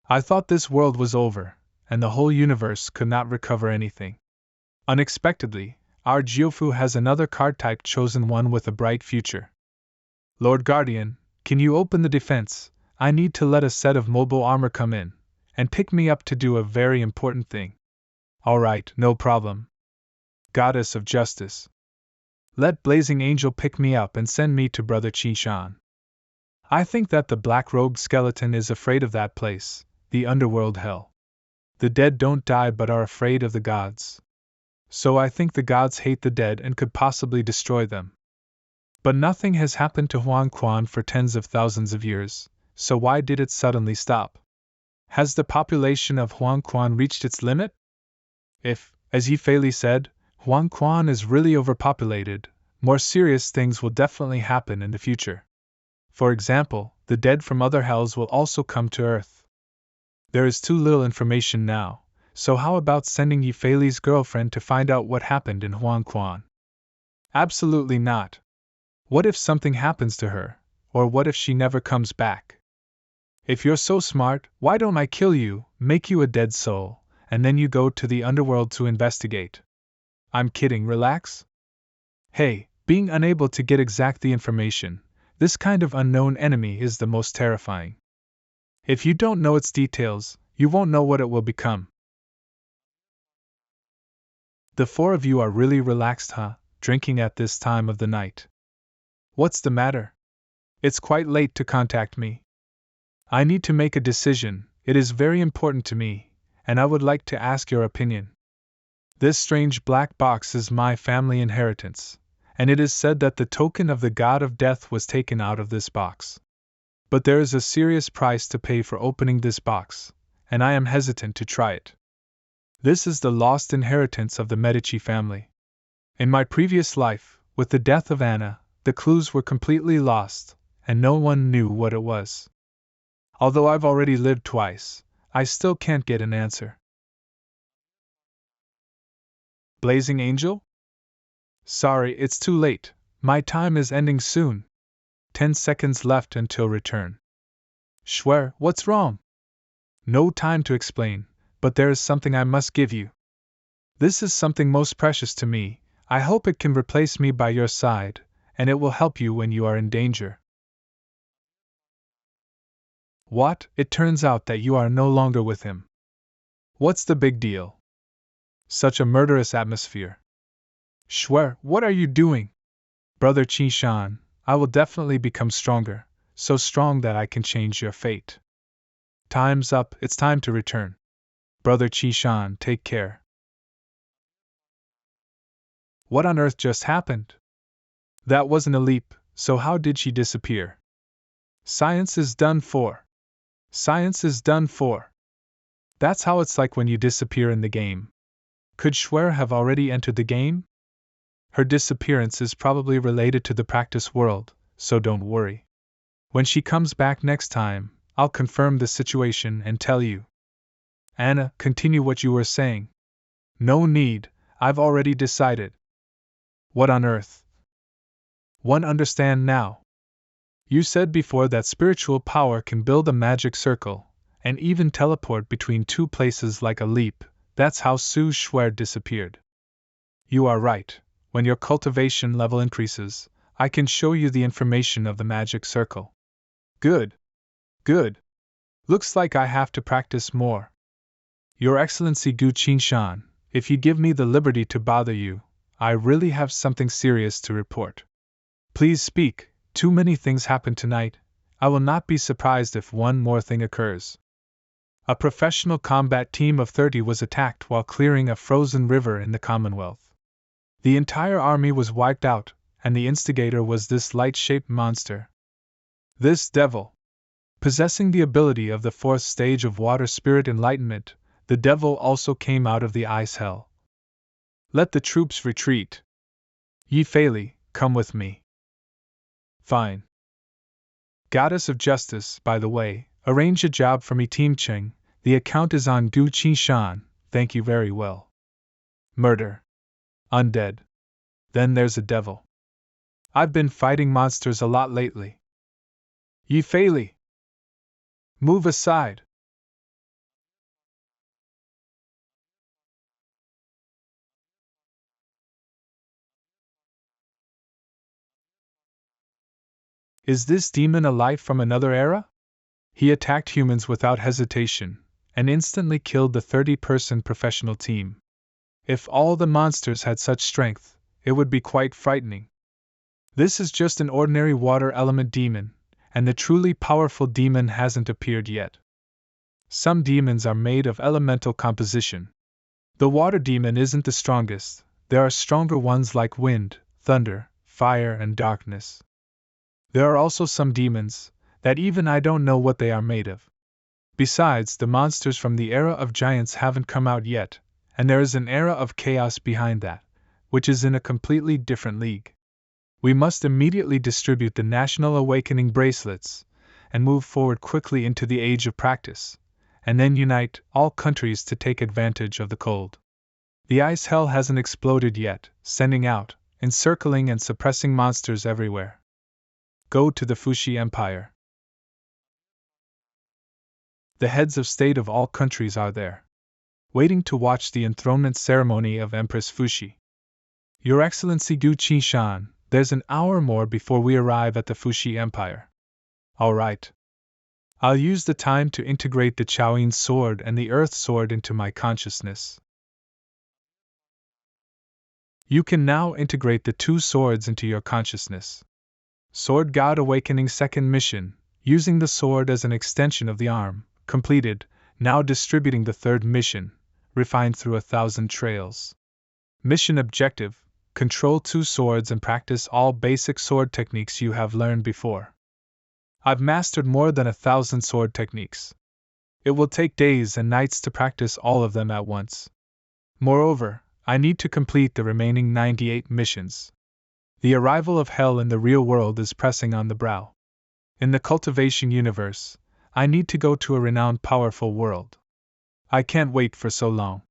I thought this world was over, and the whole universe could not recover anything. Unexpectedly, our Geofu has another card type chosen one with a bright future. Lord Guardian, can you open the defense? I need to let a set of mobile armor come in, and pick me up to do a very important thing. Alright, no problem. Goddess of Justice. Let Blazing Angel pick me up and send me to Brother Qinshan. I think that the black-robed skeleton is afraid of that place, the underworld hell. The dead don't die but are afraid of the gods. So I think the gods hate the dead and could possibly destroy them. But nothing has happened to Huang Quan for tens of thousands of years, so why did it suddenly stop? Has the population of Huang Quan reached its limit? If, as Yi Fei Li said, Huang Quan is really overpopulated, more serious things will definitely happen in the future. For example, the dead from other hells will also come to Earth. There is too little information now, so how about sending Yi Fei Li's girlfriend to find out what happened in Huang Quan? Absolutely not. What if something happens to her, or what if she never comes back? If you're so smart, why don't I kill you, make you a dead soul, and then you go to the underworld to investigate? I'm kidding, relax. Hey, being unable to get exact information, this kind of unknown enemy is the most terrifying. If you don't know its details, you won't know what it will become. The four of you are really relaxed, huh, drinking at this time of the night? What's the matter? It's quite late to contact me. I need to make a decision, it is very important to me, and I would like to ask your opinion. This strange black box is my family inheritance, and it is said that the token of the god of death was taken out of this box. But there is a serious price to pay for opening this box, and I am hesitant to try it. This is the lost inheritance of the Medici family. In my previous life, with the death of Anna, the clues were completely lost, and no one knew what it was. Although I've already lived twice, I still can't get an answer. Blazing Angel? Sorry, it's too late. My time is ending soon. 10 seconds left until return. Schwer, what's wrong? No time to explain, but there is something I must give you. This is something most precious to me. I hope it can replace me by your side, and it will help you when you are in danger. What? It turns out that you are no longer with him. What's the big deal? Such a murderous atmosphere. Schwer, what are you doing? Brother Qi Shan, I will definitely become stronger, so strong that I can change your fate. Time's up, it's time to return. Brother Qi Shan, take care. What on earth just happened? That wasn't a leap, so how did she disappear? Science is done for. Science is done for. That's how it's like when you disappear in the game. Could Schwer have already entered the game? Her disappearance is probably related to the practice world, so don't worry. When she comes back next time, I'll confirm the situation and tell you. Anna, continue what you were saying. No need, I've already decided. What on earth? One understand now. You said before that spiritual power can build a magic circle, and even teleport between two places like a leap. That's how Su Schwer disappeared. You are right. When your cultivation level increases, I can show you the information of the magic circle. Good. Good. Looks like I have to practice more. Your Excellency Gu Qingshan, if you give me the liberty to bother you, I really have something serious to report. Please speak, too many things happen tonight. I will not be surprised if one more thing occurs. A professional combat team of 30 was attacked while clearing a frozen river in the Commonwealth. The entire army was wiped out, and the instigator was this light-shaped monster. This devil. Possessing the ability of the 4th stage of water spirit enlightenment, the devil also came out of the ice hell. Let the troops retreat. Yi Fei Li, come with me. Fine. Goddess of Justice, by the way, arrange a job for me, Team Cheng. The account is on Gu Qingshan, thank you very well. Murder. Undead. Then there's a devil. I've been fighting monsters a lot lately. Yi Fei Li. Move aside. Is this demon a life from another era? He attacked humans without hesitation, and instantly killed the 30-person professional team. If all the monsters had such strength, it would be quite frightening. This is just an ordinary water element demon, and the truly powerful demon hasn't appeared yet. Some demons are made of elemental composition. The water demon isn't the strongest, there are stronger ones like wind, thunder, fire, and darkness. There are also some demons that even I don't know what they are made of. Besides, the monsters from the era of giants haven't come out yet, and there is an era of chaos behind that, which is in a completely different league. We must immediately distribute the National Awakening bracelets, and move forward quickly into the age of practice, and then unite all countries to take advantage of the cold. The ice hell hasn't exploded yet, sending out, encircling and suppressing monsters everywhere. Go to the Fushi Empire. The heads of state of all countries are there, waiting to watch the enthronement ceremony of Empress Fushi. Your Excellency Gu Qishan, there's an hour more before we arrive at the Fushi Empire. All right. I'll use the time to integrate the Chaoyin sword and the Earth sword into my consciousness. You can now integrate the two swords into your consciousness. Sword God Awakening second mission, using the sword as an extension of the arm, completed, now distributing the third mission, refined through 1,000 trails. Mission objective: control two swords and practice all basic sword techniques you have learned before. I've mastered more than 1,000 sword techniques. It will take days and nights to practice all of them at once. Moreover, I need to complete the remaining 98 missions. The arrival of hell in the real world is pressing on the brow. In the cultivation universe, I need to go to a renowned powerful world. I can't wait for so long.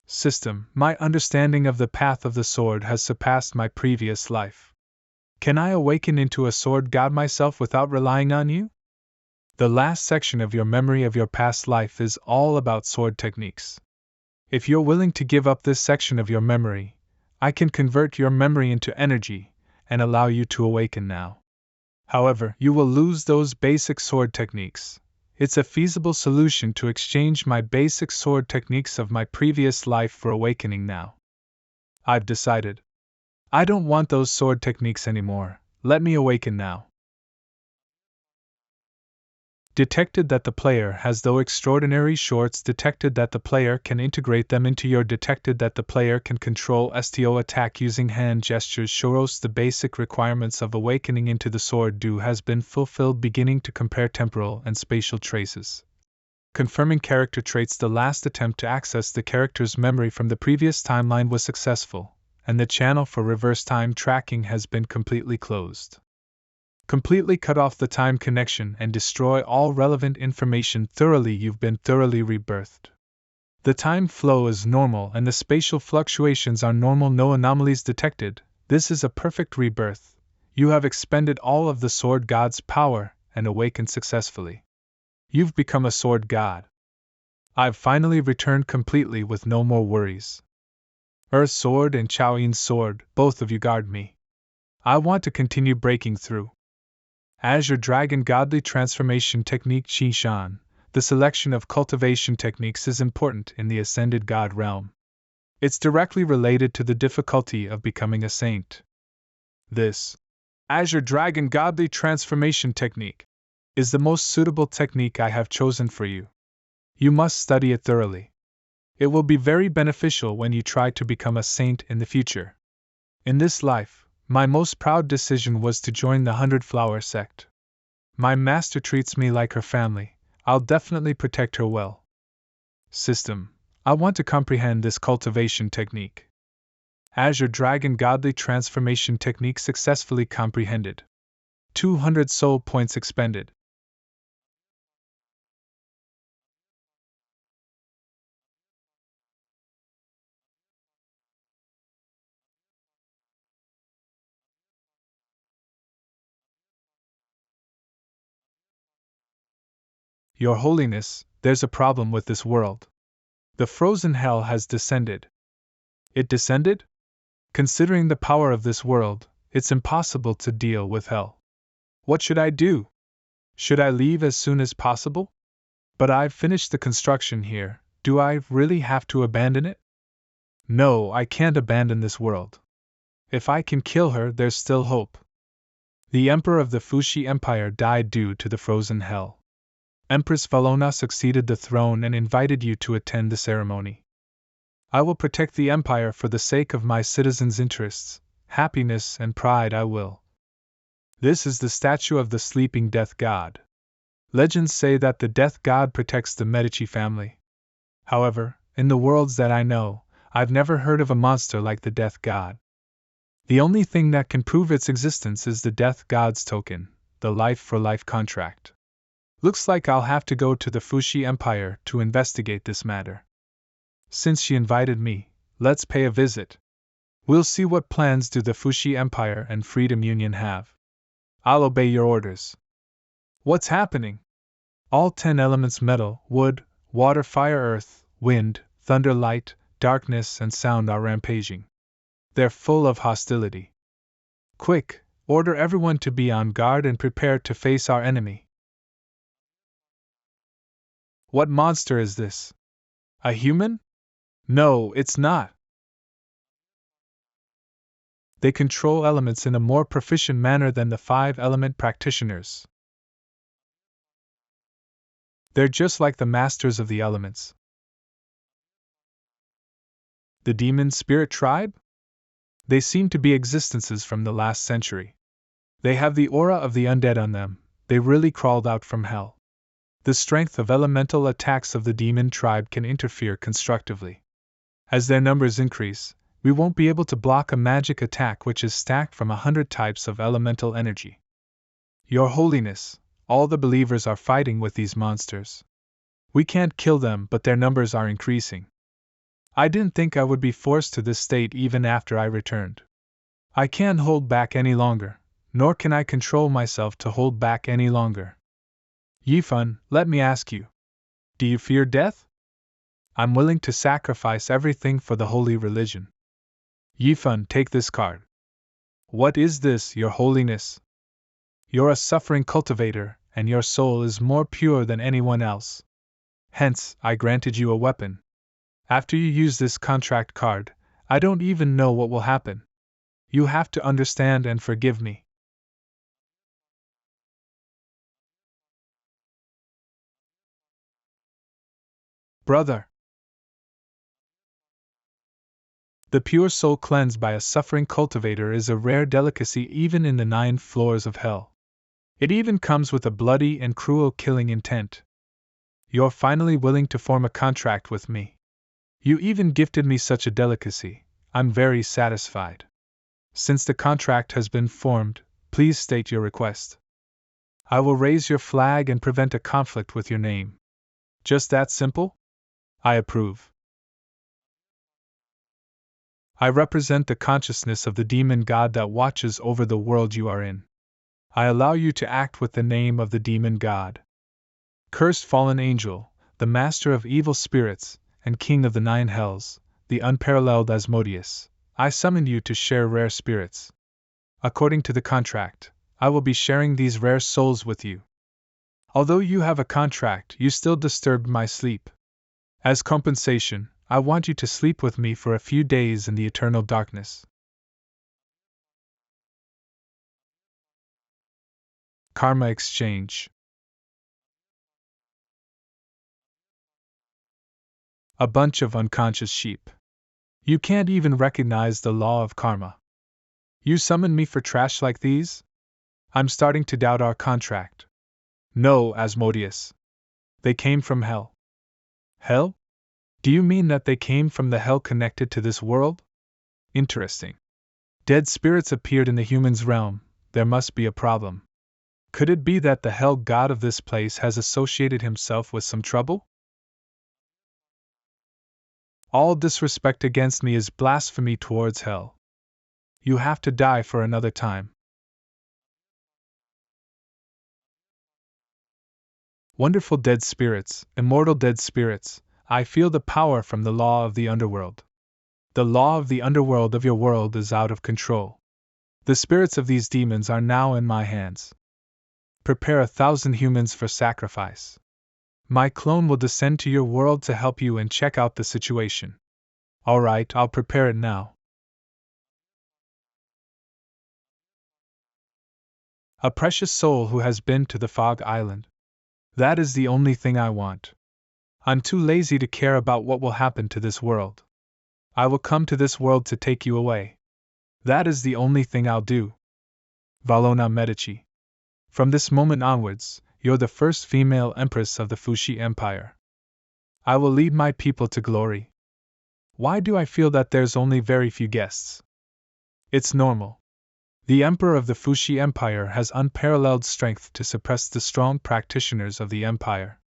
System, my understanding of the path of the sword has surpassed my previous life. Can I awaken into a sword god myself without relying on you? The last section of your memory of your past life is all about sword techniques. If you're willing to give up this section of your memory, I can convert your memory into energy and allow you to awaken now. However, you will lose those basic sword techniques. It's a feasible solution to exchange my basic sword techniques of my previous life for awakening now. I've decided. I don't want those sword techniques anymore. Let me awaken now. Detected that the player has though extraordinary shorts. Detected that the player can integrate them into your. Detected that the player can control STO attack using hand gestures. Shoros, the basic requirements of awakening into the sword do has been fulfilled. Beginning to compare temporal and spatial traces. Confirming character traits. The last attempt to access the character's memory from the previous timeline was successful, and the channel for reverse time tracking has been completely closed. Completely cut off the time connection and destroy all relevant information thoroughly. You've been thoroughly rebirthed. The time flow is normal and the spatial fluctuations are normal. No anomalies detected. This is a perfect rebirth. You have expended all of the sword god's power and awakened successfully. You've become a sword god. I've finally returned completely with no more worries. Earth sword and Chaoyin sword, both of you guard me. I want to continue breaking through. Azure Dragon Godly Transformation Technique. Qishan, the selection of cultivation techniques is important in the Ascended God realm. It's directly related to the difficulty of becoming a saint. This Azure Dragon Godly Transformation Technique is the most suitable technique I have chosen for you. You must study it thoroughly. It will be very beneficial when you try to become a saint in the future. In this life, my most proud decision was to join the 100 Flower sect. My master treats me like her family. I'll definitely protect her well. System, I want to comprehend this cultivation technique. Azure Dragon Godly Transformation Technique successfully comprehended. 200 soul points expended. Your Holiness, there's a problem with this world. The frozen hell has descended. It descended? Considering the power of this world, it's impossible to deal with hell. What should I do? Should I leave as soon as possible? But I've finished the construction here. Do I really have to abandon it? No, I can't abandon this world. If I can kill her, there's still hope. The emperor of the Fuxi Empire died due to the frozen hell. Empress Valona succeeded the throne and invited you to attend the ceremony. I will protect the empire for the sake of my citizens' interests, happiness, and pride. I will. This is the statue of the sleeping death god. Legends say that the death god protects the Medici family. However, in the worlds that I know, I've never heard of a monster like the death god. The only thing that can prove its existence is the death god's token, the life-for-life contract. Looks like I'll have to go to the Fuxi Empire to investigate this matter. Since she invited me, let's pay a visit. We'll see what plans do the Fuxi Empire and Freedom Union have. I'll obey your orders. What's happening? All 10 elements metal, wood, water, fire, earth, wind, thunder, light, darkness, and sound are rampaging. They're full of hostility. Quick, order everyone to be on guard and prepare to face our enemy. What monster is this? A human? No, it's not. They control elements in a more proficient manner than the 5-element practitioners. They're just like the masters of the elements. The demon spirit tribe? They seem to be existences from the last century. They have the aura of the undead on them. They really crawled out from hell. The strength of elemental attacks of the demon tribe can interfere constructively. As their numbers increase, we won't be able to block a magic attack which is stacked from 100 types of elemental energy. Your Holiness, all the believers are fighting with these monsters. We can't kill them, but their numbers are increasing. I didn't think I would be forced to this state even after I returned. I can't hold back any longer, nor can I control myself to hold back any longer. Yifun, let me ask you. Do you fear death? I'm willing to sacrifice everything for the holy religion. Yifun, take this card. What is this, Your Holiness? You're a suffering cultivator, and your soul is more pure than anyone else. Hence, I granted you a weapon. After you use this contract card, I don't even know what will happen. You have to understand and forgive me. Brother. The pure soul cleansed by a suffering cultivator is a rare delicacy even in the 9 floors of hell. It even comes with a bloody and cruel killing intent. You're finally willing to form a contract with me. You even gifted me such a delicacy. I'm very satisfied. Since the contract has been formed, please state your request. I will raise your flag and prevent a conflict with your name. Just that simple? I approve. I represent the consciousness of the demon god that watches over the world you are in. I allow you to act with the name of the demon god. Cursed fallen angel, the master of evil spirits, and king of the 9 hells, the unparalleled Asmodeus, I summoned you to share rare spirits. According to the contract, I will be sharing these rare souls with you. Although you have a contract, you still disturbed my sleep. As compensation, I want you to sleep with me for a few days in the eternal darkness. Karma exchange. A bunch of unconscious sheep. You can't even recognize the law of karma. You summoned me for trash like these? I'm starting to doubt our contract. No, Asmodeus. They came from hell. Hell? Do you mean that they came from the hell connected to this world? Interesting. Dead spirits appeared in the human's realm. There must be a problem. Could it be that the hell god of this place has associated himself with some trouble? All disrespect against me is blasphemy towards hell. You have to die for another time. Wonderful dead spirits, immortal dead spirits, I feel the power from the law of the underworld. The law of the underworld of your world is out of control. The spirits of these demons are now in my hands. Prepare 1,000 humans for sacrifice. My clone will descend to your world to help you and check out the situation. Alright, I'll prepare it now. A precious soul who has been to the Fog Island. That is the only thing I want. I'm too lazy to care about what will happen to this world. I will come to this world to take you away. That is the only thing I'll do. Valona Medici. From this moment onwards, you're the first female empress of the Fushi Empire. I will lead my people to glory. Why do I feel that there's only very few guests? It's normal. The emperor of the Fushi Empire has unparalleled strength to suppress the strong practitioners of the empire.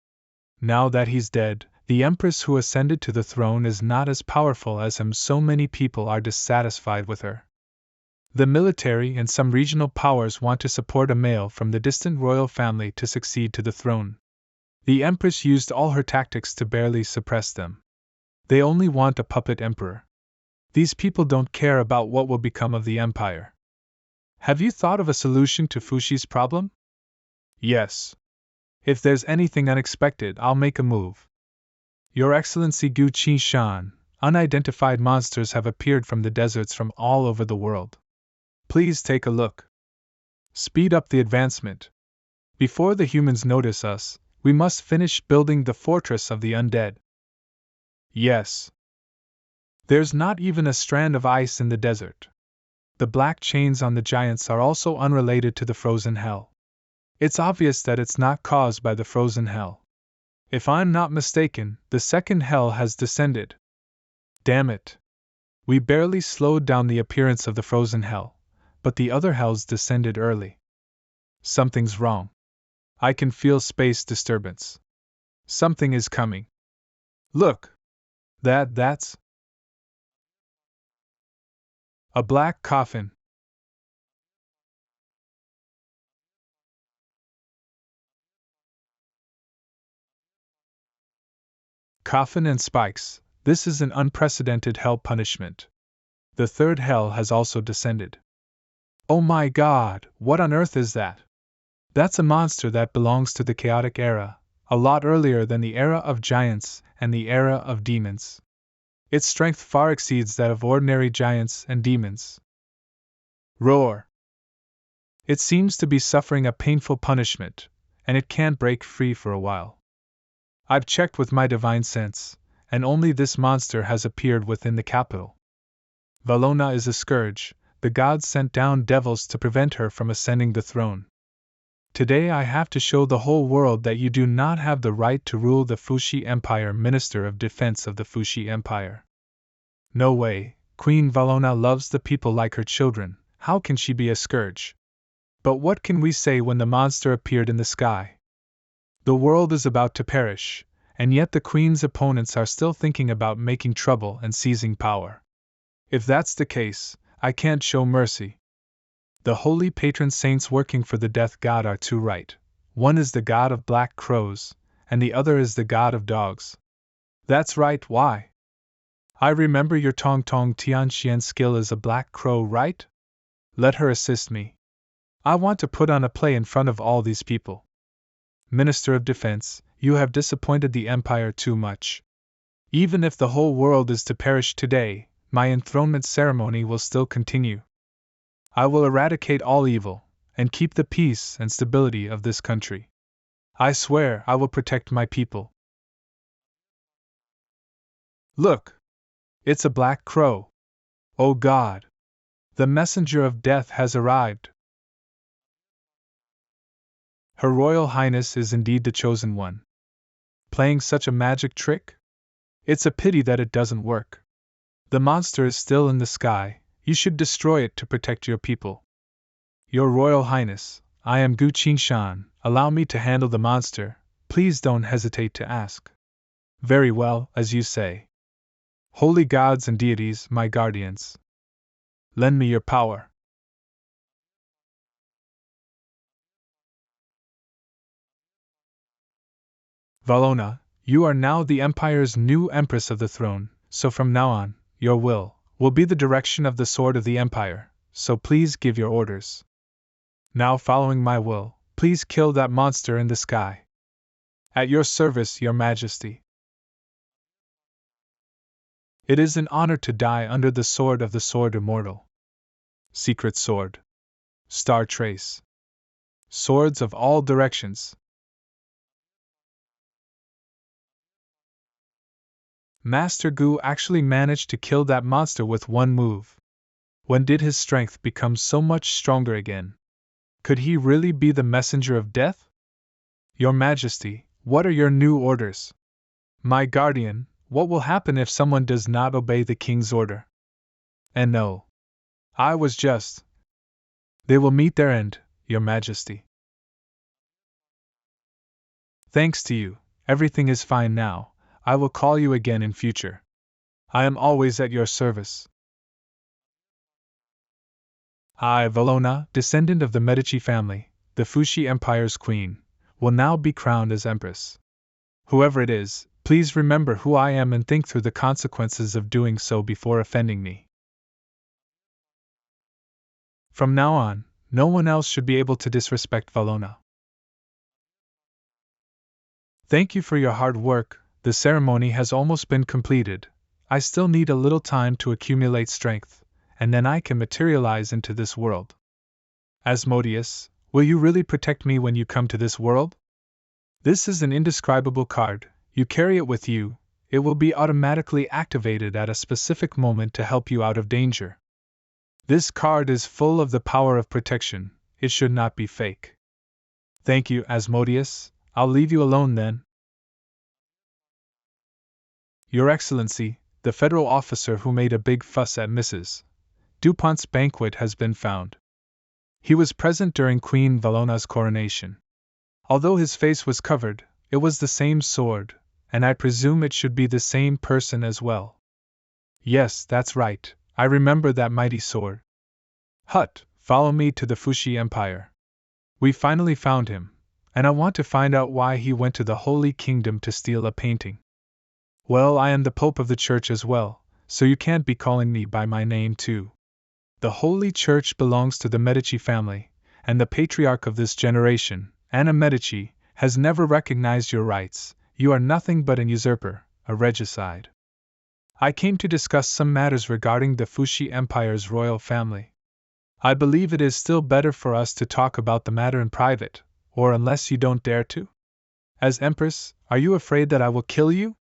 Now that he's dead, the empress who ascended to the throne is not as powerful as him, so many people are dissatisfied with her. The military and some regional powers want to support a male from the distant royal family to succeed to the throne. The empress used all her tactics to barely suppress them. They only want a puppet emperor. These people don't care about what will become of the empire. Have you thought of a solution to Fushi's problem? Yes. If there's anything unexpected, I'll make a move. Your Excellency Gu Qi-shan, unidentified monsters have appeared from the deserts from all over the world. Please take a look. Speed up the advancement. Before the humans notice us, we must finish building the fortress of the undead. Yes. There's not even a strand of ice in the desert. The black chains on the giants are also unrelated to the frozen hell. It's obvious that it's not caused by the frozen hell. If I'm not mistaken, the second hell has descended. Damn it. We barely slowed down the appearance of the frozen hell, but the other hells descended early. Something's wrong. I can feel space disturbance. Something is coming. Look! That's a black coffin. Coffin and spikes. This is an unprecedented hell punishment. The third hell has also descended. Oh my god, what on earth is that? That's a monster that belongs to the chaotic era, a lot earlier than the era of giants and the era of demons. Its strength far exceeds that of ordinary giants and demons. Roar! It seems to be suffering a painful punishment, and it can't break free for a while. I've checked with my divine sense, and only this monster has appeared within the capital. Valona is a scourge. The gods sent down devils to prevent her from ascending the throne. Today I have to show the whole world that you do not have the right to rule the Fushi Empire. Minister of Defense of the Fushi Empire. No way, Queen Valona loves the people like her children, how can she be a scourge? But what can we say when the monster appeared in the sky? The world is about to perish, and yet the Queen's opponents are still thinking about making trouble and seizing power. If that's the case, I can't show mercy. The holy patron saints working for the death god are two right. One is the god of black crows, and the other is the god of dogs. That's right, why? I remember your Tong Tong Tianxian skill is a black crow, right? Let her assist me. I want to put on a play in front of all these people. Minister of Defense, you have disappointed the Empire too much. Even if the whole world is to perish today, my enthronement ceremony will still continue. I will eradicate all evil, and keep the peace and stability of this country. I swear I will protect my people. Look! It's a black crow. Oh God! The messenger of death has arrived. Her Royal Highness is indeed the chosen one. Playing such a magic trick? It's a pity that it doesn't work. The monster is still in the sky, you should destroy it to protect your people. Your Royal Highness, I am Gu Qingshan, allow me to handle the monster, please don't hesitate to ask. Very well, as you say. Holy gods and deities, my guardians. Lend me your power. Valona, you are now the Empire's new Empress of the throne, so from now on, your will be the direction of the sword of the Empire, so please give your orders. Now, following my will, please kill that monster in the sky. At your service, Your Majesty. It is an honor to die under the sword of the Sword Immortal. Secret Sword. Star Trace. swords of all directions. Master Gu actually managed to kill that monster with one move. When did his strength become so much stronger again? Could he really be the messenger of death? Your Majesty, what are your new orders? My guardian, what will happen if someone does not obey the king's order? And no. I was just. They will meet their end, Your Majesty. Thanks to you, everything is fine now. I will call you again in future. I am always at your service. I, Valona, descendant of the Medici family, the Fushi Empire's queen, will now be crowned as empress. Whoever it is, please remember who I am and think through the consequences of doing so before offending me. From now on, no one else should be able to disrespect Valona. Thank you for your hard work. The ceremony has almost been completed. I still need a little time to accumulate strength, and then I can materialize into this world. Asmodeus, will you really protect me when you come to this world? This is an indescribable card. You carry it with you. It will be automatically activated at a specific moment to help you out of danger. This card is full of the power of protection. It should not be fake. Thank you, Asmodeus. I'll leave you alone then. Your Excellency, the federal officer who made a big fuss at Mrs. DuPont's banquet has been found. He was present during Queen Valona's coronation. Although his face was covered, it was the same sword, and I presume it should be the same person as well. Yes, that's right, I remember that mighty sword. Hut, follow me to the Fushi Empire. We finally found him, and I want to find out why he went to the Holy Kingdom to steal a painting. Well, I am the Pope of the Church as well, so you can't be calling me by my name too. The Holy Church belongs to the Medici family, and the patriarch of this generation, Anna Medici, has never recognized your rights. You are nothing but an usurper, a regicide. I came to discuss some matters regarding the Fushi Empire's royal family. I believe it is still better for us to talk about the matter in private, or unless you don't dare to? As Empress, are you afraid that I will kill you?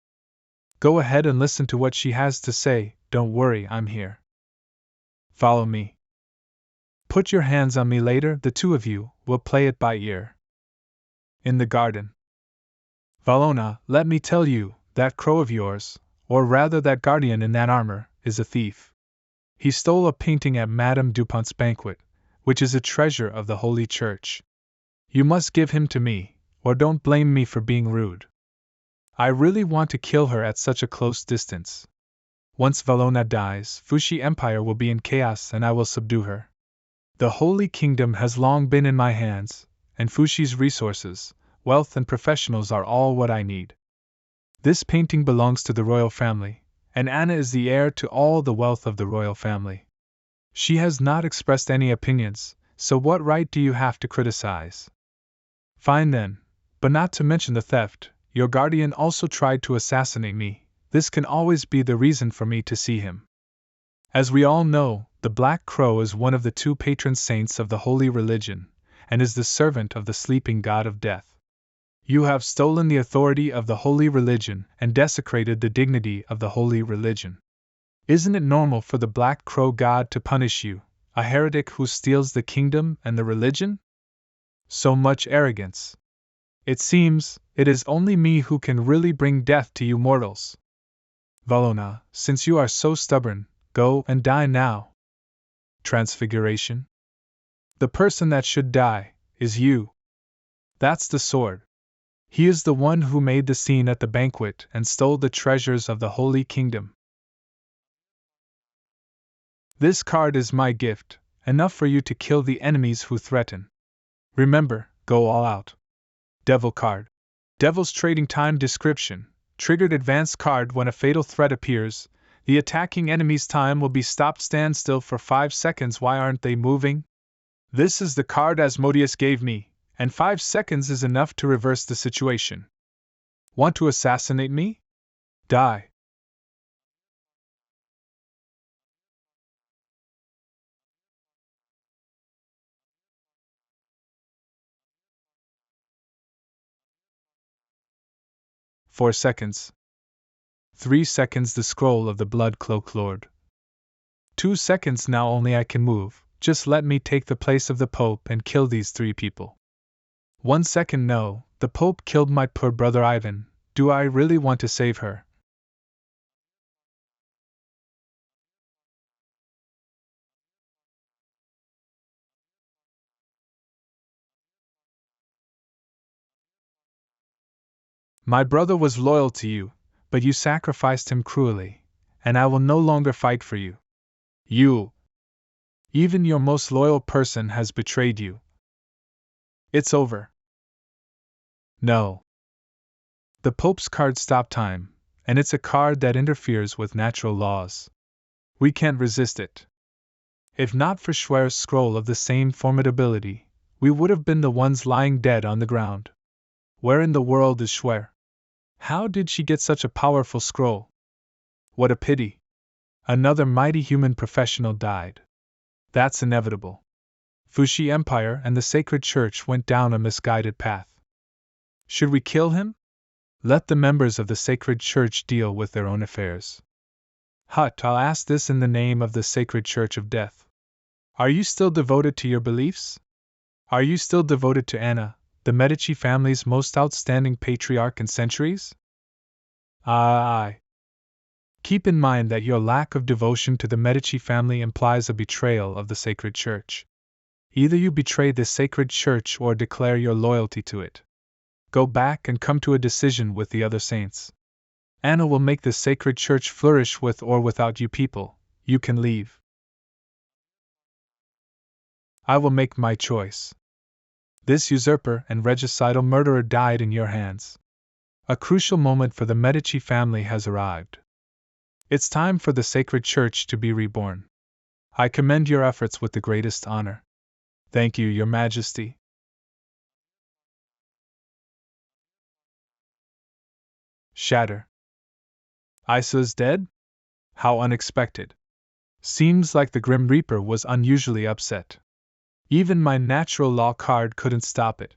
Go ahead and listen to what she has to say, don't worry, I'm here. Follow me. Put your hands on me later, the two of you will play it by ear. In the garden. Valona, let me tell you, that crow of yours, or rather that guardian in that armor, is a thief. He stole a painting at Madame Dupont's banquet, which is a treasure of the Holy Church. You must give him to me, or don't blame me for being rude. I really want to kill her at such a close distance. Once Valona dies, Fushi Empire will be in chaos and I will subdue her. The Holy Kingdom has long been in my hands, and Fushi's resources, wealth and professionals are all what I need. This painting belongs to the royal family, and Anna is the heir to all the wealth of the royal family. She has not expressed any opinions, so what right do you have to criticize? Fine then, but not to mention the theft. Your guardian also tried to assassinate me. This can always be the reason for me to see him. As we all know, the Black Crow is one of the two patron saints of the holy religion, and is the servant of the sleeping god of death. You have stolen the authority of the holy religion and desecrated the dignity of the holy religion. Isn't it normal for the Black Crow god to punish you, a heretic who steals the kingdom and the religion? So much arrogance. It seems, it is only me who can really bring death to you mortals. Valona, since you are so stubborn, go and die now. Transfiguration? The person that should die is you. That's the sword. He is the one who made the scene at the banquet and stole the treasures of the Holy Kingdom. This card is my gift, enough for you to kill the enemies who threaten. Remember, go all out. Devil card. Devil's trading time description. Triggered advanced card when a fatal threat appears. The attacking enemy's time will be stopped. Stand still for 5 seconds. Why aren't they moving? This is the card Asmodeus gave me, and 5 seconds is enough to reverse the situation. Want to assassinate me? Die. 4 seconds. 3 seconds. The scroll of the blood cloak lord. 2 seconds. Now only I can move. Just let me take the place of the Pope and kill these 3 people. 1 second. No, the Pope killed my poor brother Ivan. Do I really want to save her? My brother was loyal to you, but you sacrificed him cruelly, and I will no longer fight for you. Even your most loyal person has betrayed you. It's over. No. The Pope's card stopped time, and it's a card that interferes with natural laws. We can't resist it. If not for Schwer's scroll of the same formidability, we would have been the ones lying dead on the ground. Where in the world is Schwer? How did she get such a powerful scroll? What a pity. Another mighty human professional died. That's inevitable. Fuxi Empire and the Sacred Church went down a misguided path. Should we kill him? Let the members of the Sacred Church deal with their own affairs. Hut, I'll ask this in the name of the Sacred Church of Death. Are you still devoted to your beliefs? Are you still devoted to Anna, the Medici family's most outstanding patriarch in centuries? Aye. Keep in mind that your lack of devotion to the Medici family implies a betrayal of the Sacred Church. Either you betray the Sacred Church or declare your loyalty to it. Go back and come to a decision with the other saints. Anna will make the Sacred Church flourish with or without you people. You can leave. I will make my choice. This usurper and regicidal murderer died in your hands. A crucial moment for the Medici family has arrived. It's time for the Sacred Church to be reborn. I commend your efforts with the greatest honor. Thank you, Your Majesty. Shatter. Isa's dead? How unexpected. Seems like the Grim Reaper was unusually upset. Even my natural law card couldn't stop it.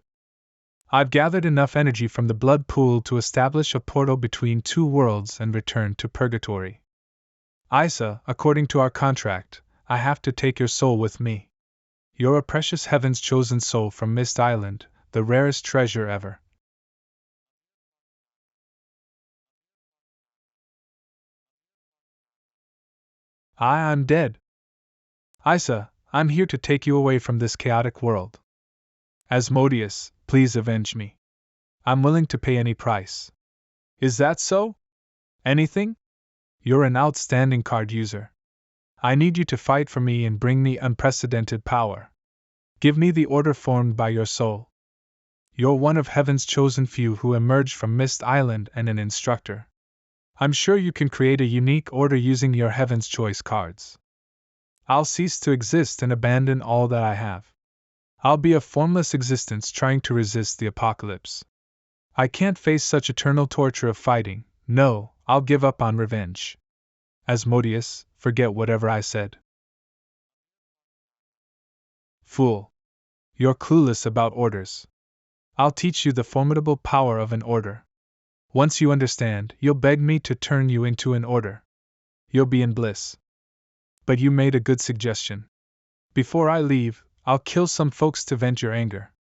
I've gathered enough energy from the blood pool to establish a portal between 2 worlds and return to purgatory. Isa, according to our contract, I have to take your soul with me. You're a precious heaven's chosen soul from Mist Island, the rarest treasure ever. I'm dead. Isa, I'm here to take you away from this chaotic world. Asmodeus, please avenge me. I'm willing to pay any price. Is that so? Anything? You're an outstanding card user. I need you to fight for me and bring me unprecedented power. Give me the order formed by your soul. You're one of heaven's chosen few who emerged from Mist Island and an instructor. I'm sure you can create a unique order using your Heaven's Choice cards. I'll cease to exist and abandon all that I have. I'll be a formless existence trying to resist the apocalypse. I can't face such eternal torture of fighting. No, I'll give up on revenge. Asmodeus, forget whatever I said. Fool. You're clueless about orders. I'll teach you the formidable power of an order. Once you understand, you'll beg me to turn you into an order. You'll be in bliss. But you made a good suggestion. Before I leave, I'll kill some folks to vent your anger.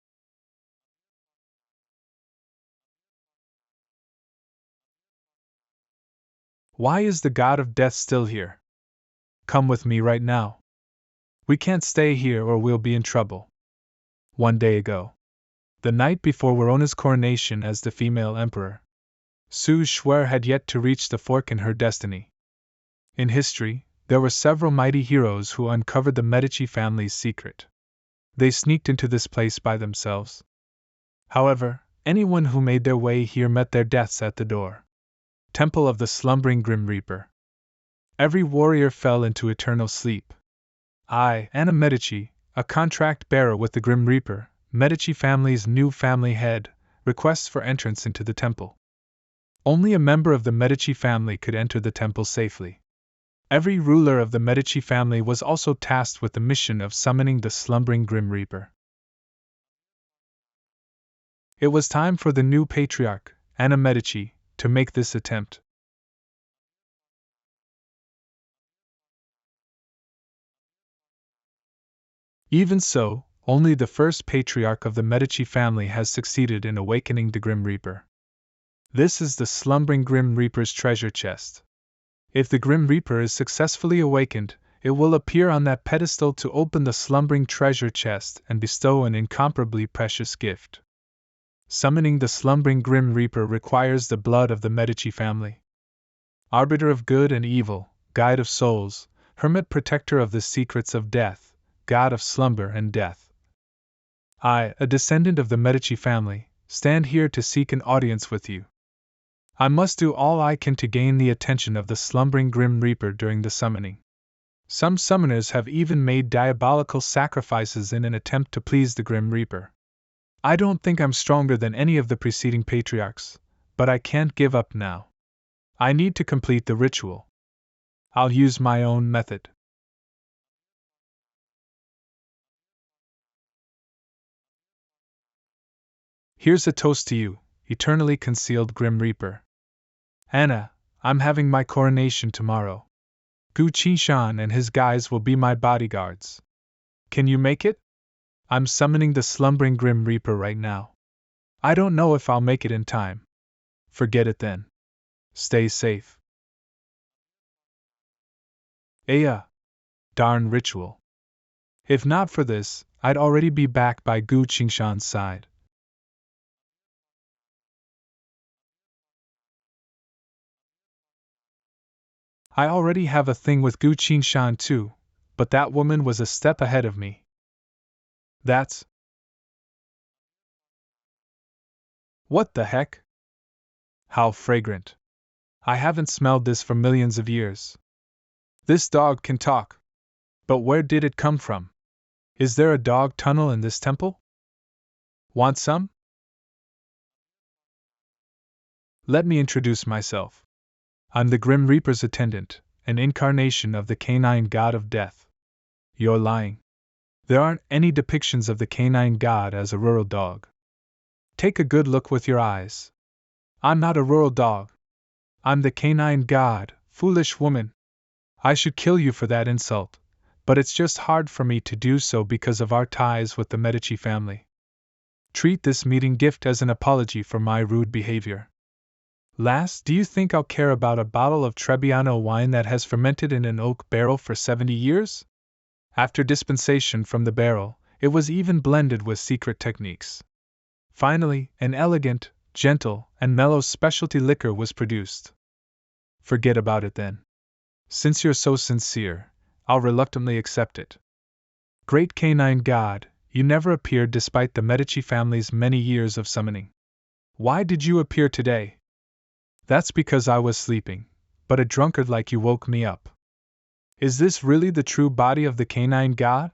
Why is the god of death still here? Come with me right now. We can't stay here or we'll be in trouble. 1 day ago, the night before Verona's coronation as the female emperor, Su Schwer had yet to reach the fork in her destiny. In history, there were several mighty heroes who uncovered the Medici family's secret. They sneaked into this place by themselves. However, anyone who made their way here met their deaths at the door. Temple of the Slumbering Grim Reaper. Every warrior fell into eternal sleep. I, Anna Medici, a contract bearer with the Grim Reaper, Medici family's new family head, requests for entrance into the temple. Only a member of the Medici family could enter the temple safely. Every ruler of the Medici family was also tasked with the mission of summoning the slumbering Grim Reaper. It was time for the new patriarch, Anna Medici, to make this attempt. Even so, only the first patriarch of the Medici family has succeeded in awakening the Grim Reaper. This is the slumbering Grim Reaper's treasure chest. If the Grim Reaper is successfully awakened, it will appear on that pedestal to open the slumbering treasure chest and bestow an incomparably precious gift. Summoning the slumbering Grim Reaper requires the blood of the Medici family. Arbiter of good and evil, guide of souls, hermit protector of the secrets of death, god of slumber and death. I, a descendant of the Medici family, stand here to seek an audience with you. I must do all I can to gain the attention of the slumbering Grim Reaper during the summoning. Some summoners have even made diabolical sacrifices in an attempt to please the Grim Reaper. I don't think I'm stronger than any of the preceding patriarchs, but I can't give up now. I need to complete the ritual. I'll use my own method. Here's a toast to you, eternally concealed Grim Reaper. Anna, I'm having my coronation tomorrow. Gu Qingshan and his guys will be my bodyguards. Can you make it? I'm summoning the slumbering Grim Reaper right now. I don't know if I'll make it in time. Forget it then. Stay safe. Aya! Darn ritual. If not for this, I'd already be back by Gu Qingshan's side. I already have a thing with Gu Qingshan too, but that woman was a step ahead of me. That's... What the heck? How fragrant. I haven't smelled this for millions of years. This dog can talk. But where did it come from? Is there a dog tunnel in this temple? Want some? Let me introduce myself. I'm the Grim Reaper's attendant, an incarnation of the canine god of death. You're lying. There aren't any depictions of the canine god as a rural dog. Take a good look with your eyes. I'm not a rural dog. I'm the canine god, foolish woman. I should kill you for that insult, but it's just hard for me to do so because of our ties with the Medici family. Treat this meeting gift as an apology for my rude behavior. Last, do you think I'll care about a bottle of Trebbiano wine that has fermented in an oak barrel for 70 years? After dispensation from the barrel, it was even blended with secret techniques. Finally, an elegant, gentle, and mellow specialty liquor was produced. Forget about it then. Since you're so sincere, I'll reluctantly accept it. Great canine god, you never appeared despite the Medici family's many years of summoning. Why did you appear today? That's because I was sleeping, but a drunkard like you woke me up. Is this really the true body of the canine god?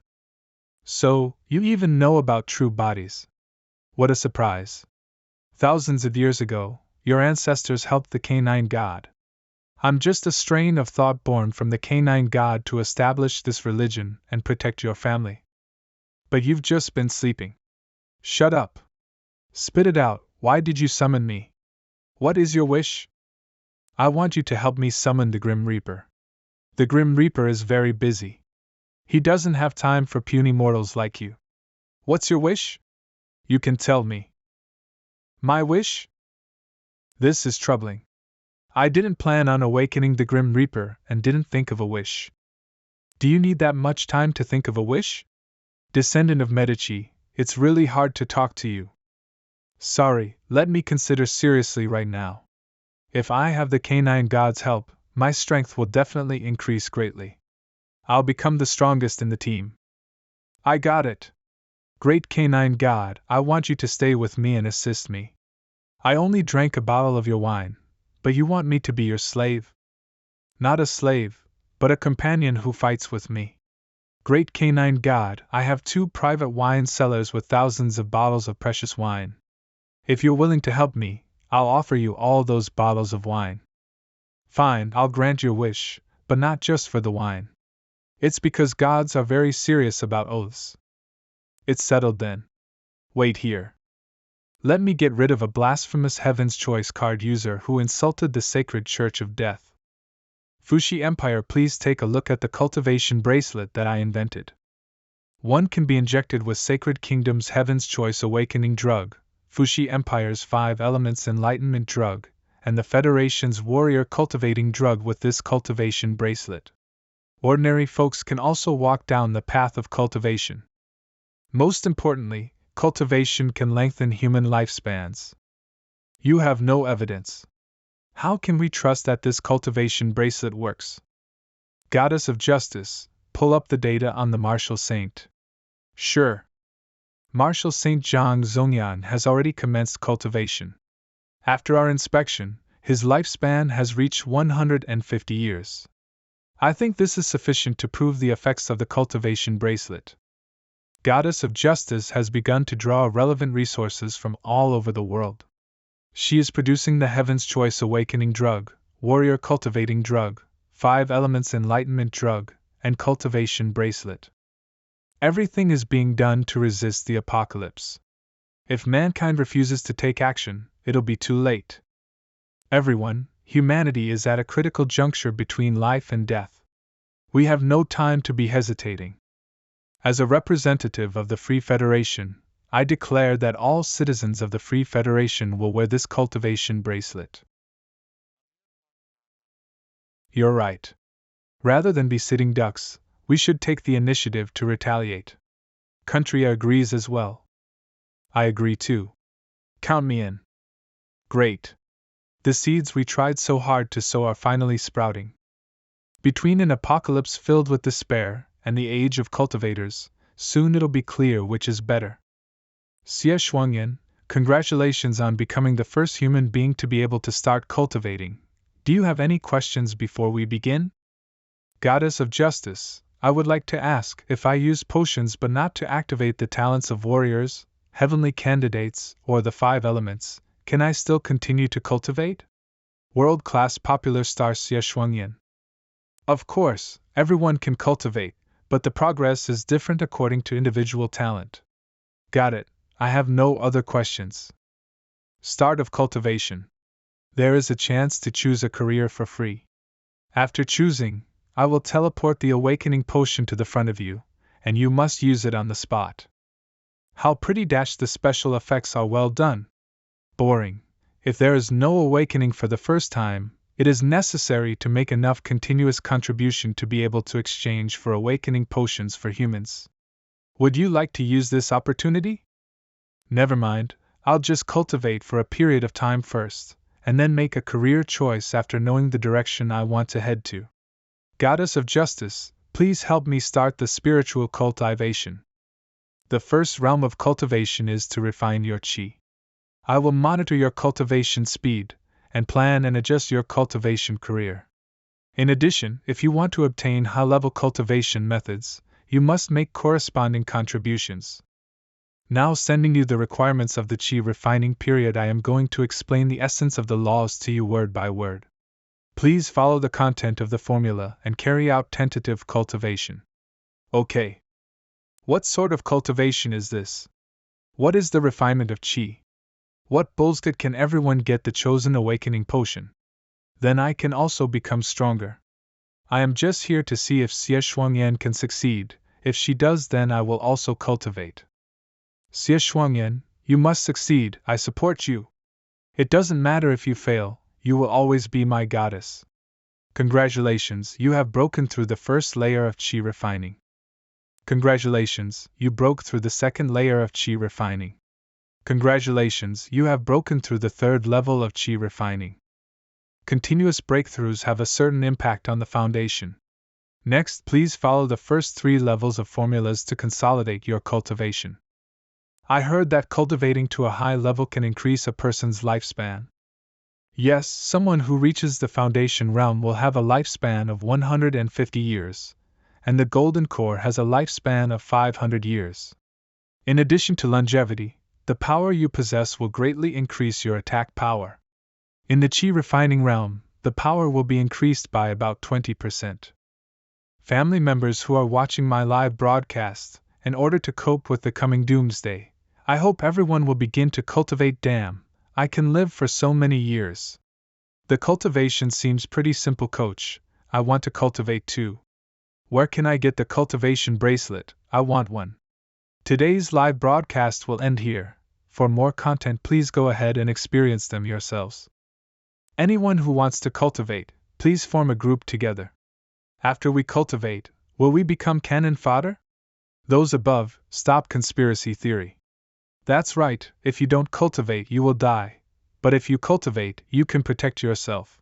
So, you even know about true bodies. What a surprise. Thousands of years ago, your ancestors helped the canine god. I'm just a strain of thought born from the canine god to establish this religion and protect your family. But you've just been sleeping. Shut up. Spit it out, why did you summon me? What is your wish? I want you to help me summon the Grim Reaper. The Grim Reaper is very busy. He doesn't have time for puny mortals like you. What's your wish? You can tell me. My wish? This is troubling. I didn't plan on awakening the Grim Reaper and didn't think of a wish. Do you need that much time to think of a wish? Descendant of Medici, it's really hard to talk to you. Sorry, let me consider seriously right now. If I have the canine god's help, my strength will definitely increase greatly. I'll become the strongest in the team. I got it. Great canine god, I want you to stay with me and assist me. I only drank a bottle of your wine, but you want me to be your slave? Not a slave, but a companion who fights with me. Great canine god, I have 2 private wine cellars with thousands of bottles of precious wine. If you're willing to help me, I'll offer you all those bottles of wine. Fine, I'll grant your wish, but not just for the wine. It's because gods are very serious about oaths. It's settled then. Wait here. Let me get rid of a blasphemous Heaven's Choice card user who insulted the sacred Church of Death. Fushi Empire, please take a look at the cultivation bracelet that I invented. One can be injected with Sacred Kingdom's Heaven's Choice Awakening drug, Fushi Empire's 5 Elements Enlightenment drug, and the Federation's Warrior Cultivating drug with this cultivation bracelet. Ordinary folks can also walk down the path of cultivation. Most importantly, cultivation can lengthen human lifespans. You have no evidence. How can we trust that this cultivation bracelet works? Goddess of Justice, pull up the data on the Martial Saint. Sure. Martial Saint Zhang Zhongyan has already commenced cultivation. After our inspection, his lifespan has reached 150 years. I think this is sufficient to prove the effects of the cultivation bracelet. Goddess of Justice has begun to draw relevant resources from all over the world. She is producing the Heaven's Choice Awakening drug, Warrior Cultivating drug, 5 Elements Enlightenment drug, and cultivation bracelet. Everything is being done to resist the apocalypse. If mankind refuses to take action, it'll be too late. Everyone, humanity is at a critical juncture between life and death. We have no time to be hesitating. As a representative of the Free Federation, I declare that all citizens of the Free Federation will wear this cultivation bracelet. You're right. Rather than be sitting ducks, we should take the initiative to retaliate. Country agrees as well. I agree too. Count me in. Great. The seeds we tried so hard to sow are finally sprouting. Between an apocalypse filled with despair and the age of cultivators, soon it'll be clear which is better. Xie Shuangyan, congratulations on becoming the first human being to be able to start cultivating. Do you have any questions before we begin? Goddess of Justice, I would like to ask, if I use potions but not to activate the talents of warriors, heavenly candidates, or the 5 elements, can I still continue to cultivate? World-class popular star Xie Shuangyan. Of course, everyone can cultivate, but the progress is different according to individual talent. Got it, I have no other questions. Start of cultivation. There is a chance to choose a career for free. After choosing, I will teleport the awakening potion to the front of you, and you must use it on the spot. How pretty! The special effects are well done. Boring. If there is no awakening for the first time, it is necessary to make enough continuous contribution to be able to exchange for awakening potions for humans. Would you like to use this opportunity? Never mind, I'll just cultivate for a period of time first, and then make a career choice after knowing the direction I want to head to. Goddess of Justice, please help me start the spiritual cultivation. The first realm of cultivation is to refine your chi. I will monitor your cultivation speed, and plan and adjust your cultivation career. In addition, if you want to obtain high-level cultivation methods, you must make corresponding contributions. Now, sending you the requirements of the chi refining period, I am going to explain the essence of the laws to you word by word. Please follow the content of the formula and carry out tentative cultivation. Okay. What sort of cultivation is this? What is the refinement of chi? What bullshit can everyone get the chosen awakening potion? Then I can also become stronger. I am just here to see if Xie Shuangyan can succeed. If she does, then I will also cultivate. Xie Shuangyan, you must succeed, I support you. It doesn't matter if you fail, you will always be my goddess. Congratulations, you have broken through the first layer of chi refining. Congratulations, you broke through the second layer of chi refining. Congratulations, you have broken through the third level of chi refining. Continuous breakthroughs have a certain impact on the foundation. Next, please follow the first 3 levels of formulas to consolidate your cultivation. I heard that cultivating to a high level can increase a person's lifespan. Yes, someone who reaches the foundation realm will have a lifespan of 150 years, and the golden core has a lifespan of 500 years. In addition to longevity, the power you possess will greatly increase your attack power. In the chi refining realm, the power will be increased by about 20%. Family members who are watching my live broadcast, in order to cope with the coming doomsday, I hope everyone will begin to cultivate. Damn, I can live for so many years. The cultivation seems pretty simple, coach. I want to cultivate too. Where can I get the cultivation bracelet? I want one. Today's live broadcast will end here. For more content, please go ahead and experience them yourselves. Anyone who wants to cultivate, please form a group together. After we cultivate, will we become cannon fodder? Those above, stop conspiracy theory. That's right, if you don't cultivate, you will die. But if you cultivate, you can protect yourself.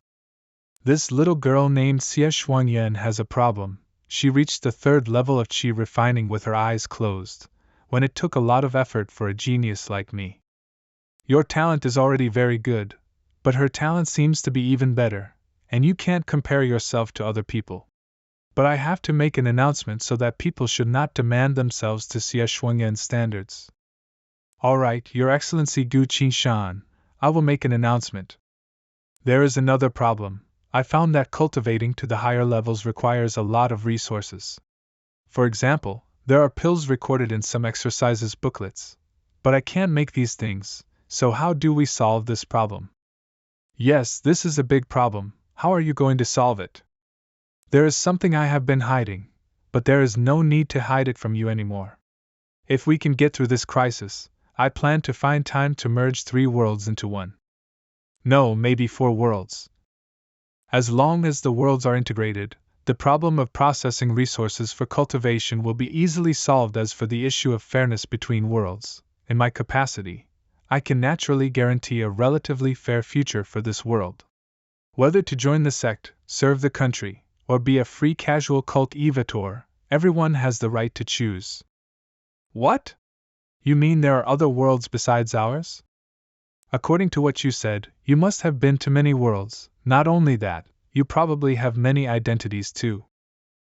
This little girl named Xie Shuangyan has a problem. She reached the 3rd level of qi refining with her eyes closed, when it took a lot of effort for a genius like me. Your talent is already very good, but her talent seems to be even better, and you can't compare yourself to other people. But I have to make an announcement so that people should not demand themselves to Xie Shuangyan standards. Alright, Your Excellency Gu Qingshan, I will make an announcement. There is another problem. I found that cultivating to the higher levels requires a lot of resources. For example, there are pills recorded in some exercises booklets. But I can't make these things, so how do we solve this problem? Yes, this is a big problem. How are you going to solve it? There is something I have been hiding, but there is no need to hide it from you anymore. If we can get through this crisis, I plan to find time to merge 3 worlds into one. No, maybe 4 worlds. As long as the worlds are integrated, the problem of processing resources for cultivation will be easily solved. As for the issue of fairness between worlds, in my capacity, I can naturally guarantee a relatively fair future for this world. Whether to join the sect, serve the country, or be a free casual cultivator, everyone has the right to choose. What? You mean there are other worlds besides ours? According to what you said, you must have been to many worlds. Not only that, you probably have many identities too.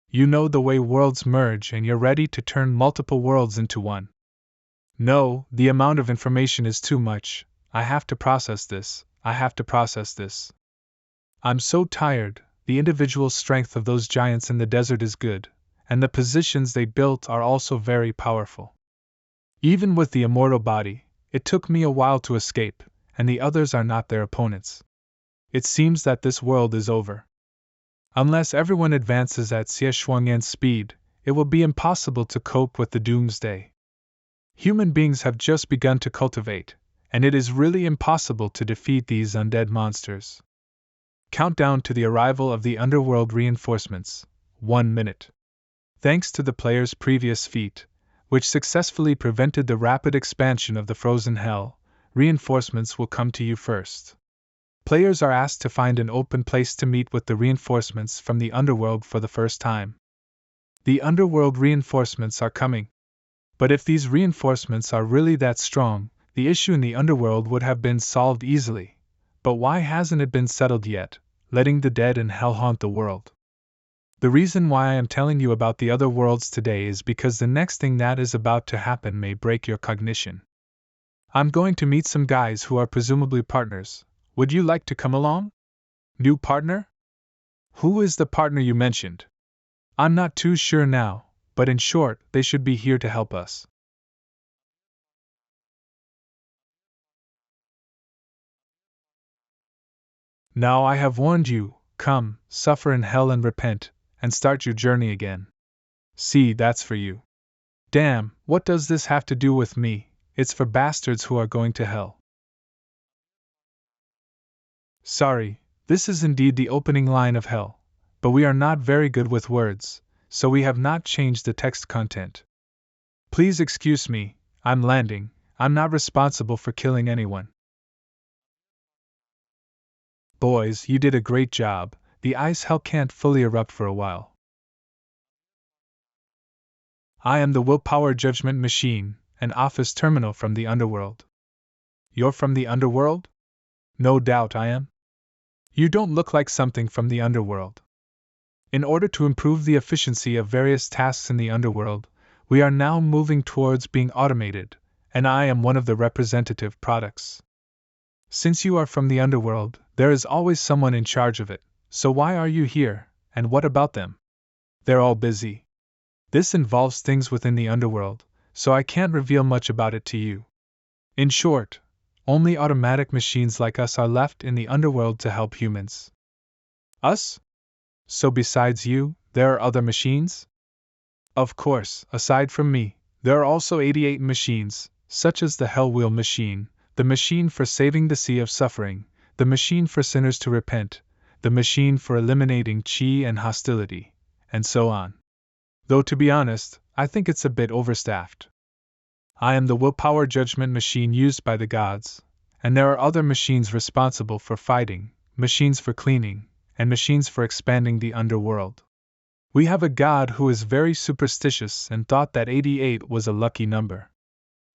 You know the way worlds merge and you're ready to turn multiple worlds into one. No, the amount of information is too much. I have to process this. I'm so tired. The individual strength of those giants in the desert is good, and the positions they built are also very powerful. Even with the immortal body, it took me a while to escape, and the others are not their opponents. It seems that this world is over. Unless everyone advances at Xie Shuangyan's speed, it will be impossible to cope with the doomsday. Human beings have just begun to cultivate, and it is really impossible to defeat these undead monsters. Countdown to the arrival of the Underworld reinforcements, 1 minute. Thanks to the player's previous feat, which successfully prevented the rapid expansion of the frozen hell, reinforcements will come to you first. Players are asked to find an open place to meet with the reinforcements from the Underworld for the first time. The Underworld reinforcements are coming. But if these reinforcements are really that strong, the issue in the Underworld would have been solved easily. But why hasn't it been settled yet, letting the dead and hell haunt the world? The reason why I am telling you about the other worlds today is because the next thing that is about to happen may break your cognition. I'm going to meet some guys who are presumably partners. Would you like to come along? New partner? Who is the partner you mentioned? I'm not too sure now, but in short, they should be here to help us. Now I have warned you, come, suffer in hell and repent, and start your journey again. See, that's for you. Damn, what does this have to do with me? It's for bastards who are going to hell. Sorry, this is indeed the opening line of hell, but we are not very good with words, so we have not changed the text content. Please excuse me, I'm landing, I'm not responsible for killing anyone. Boys, you did a great job. The ice hell can't fully erupt for a while. I am the willpower judgment machine, an office terminal from the Underworld. You're from the Underworld? No doubt I am. You don't look like something from the Underworld. In order to improve the efficiency of various tasks in the Underworld, we are now moving towards being automated, and I am one of the representative products. Since you are from the Underworld, there is always someone in charge of it, so why are you here, and what about them? They're all busy. This involves things within the Underworld, so I can't reveal much about it to you. In short, only automatic machines like us are left in the underworld to help humans. Us? So besides you, there are other machines? Of course, aside from me, there are also 88 machines, such as the Hell Wheel machine, the machine for saving the sea of suffering, the machine for sinners to repent, the machine for eliminating chi and hostility, and so on. Though to be honest, I think it's a bit overstaffed. I am the willpower judgment machine used by the gods, and there are other machines responsible for fighting, machines for cleaning, and machines for expanding the underworld. We have a god who is very superstitious and thought that 88 was a lucky number.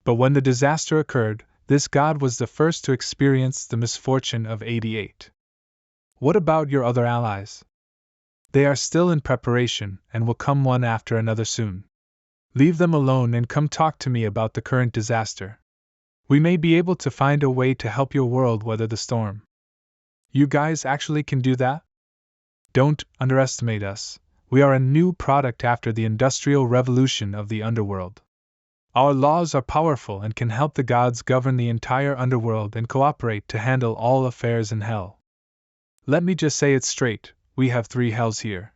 But when the disaster occurred, this god was the first to experience the misfortune of 88. What about your other allies? They are still in preparation and will come one after another soon. Leave them alone and come talk to me about the current disaster. We may be able to find a way to help your world weather the storm. You guys actually can do that? Don't underestimate us. We are a new product after the industrial revolution of the underworld. Our laws are powerful and can help the gods govern the entire underworld and cooperate to handle all affairs in hell. Let me just say it straight, we have 3 hells here.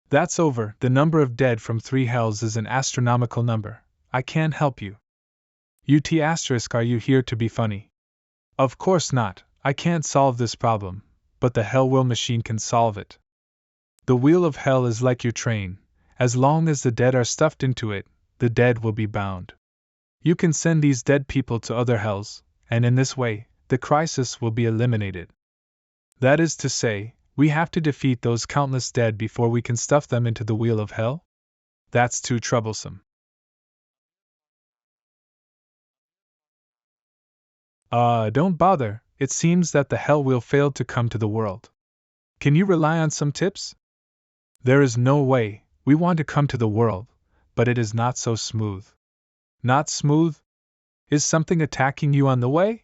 That's over, the number of dead from 3 hells is an astronomical number. I can't help you. Are you here to be funny? Of course not, I can't solve this problem, but the Hell Wheel machine can solve it. The wheel of hell is like your train. As long as the dead are stuffed into it, the dead will be bound. You can send these dead people to other hells, and in this way, the crisis will be eliminated. That is to say, we have to defeat those countless dead before we can stuff them into the wheel of hell? That's too troublesome. Don't bother, it seems that the hell wheel failed to come to the world. Can you rely on some tips? There is no way, we want to come to the world, but it is not so smooth. Not smooth? Is something attacking you on the way?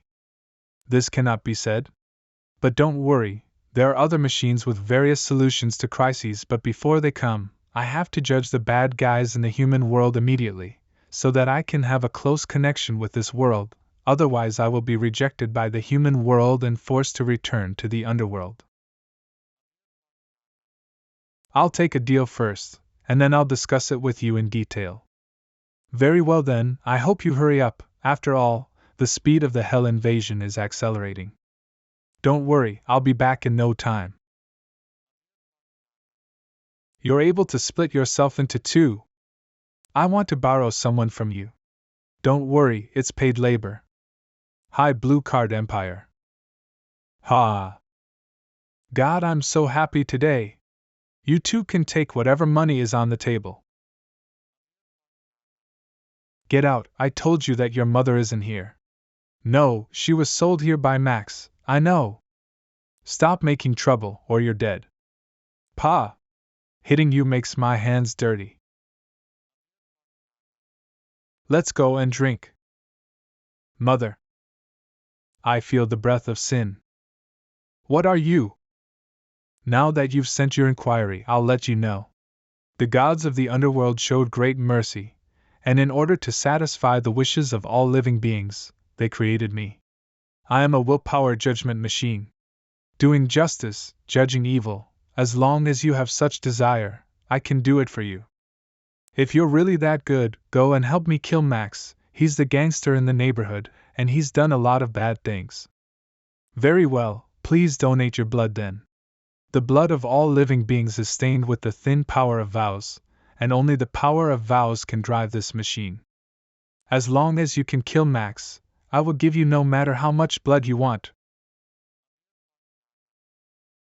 This cannot be said. But don't worry, there are other machines with various solutions to crises, but before they come, I have to judge the bad guys in the human world immediately, so that I can have a close connection with this world, otherwise I will be rejected by the human world and forced to return to the underworld. I'll take a deal first, and then I'll discuss it with you in detail. Very well then, I hope you hurry up, after all, the speed of the hell invasion is accelerating. Don't worry, I'll be back in no time. You're able to split yourself into 2. I want to borrow someone from you. Don't worry, it's paid labor. Hi, Blue Card Empire. Ha! God, I'm so happy today. You 2 can take whatever money is on the table. Get out, I told you that your mother isn't here. No, she was sold here by Max, I know. Stop making trouble, or you're dead. Pa! Hitting you makes my hands dirty. Let's go and drink. Mother. I feel the breath of sin. What are you? Now that you've sent your inquiry, I'll let you know. The gods of the underworld showed great mercy, and in order to satisfy the wishes of all living beings, they created me. I am a willpower judgment machine. Doing justice, judging evil, as long as you have such desire, I can do it for you. If you're really that good, go and help me kill Max, he's the gangster in the neighborhood, and he's done a lot of bad things. Very well, please donate your blood then. The blood of all living beings is stained with the thin power of vows, and only the power of vows can drive this machine. As long as you can kill Max, I will give you no matter how much blood you want.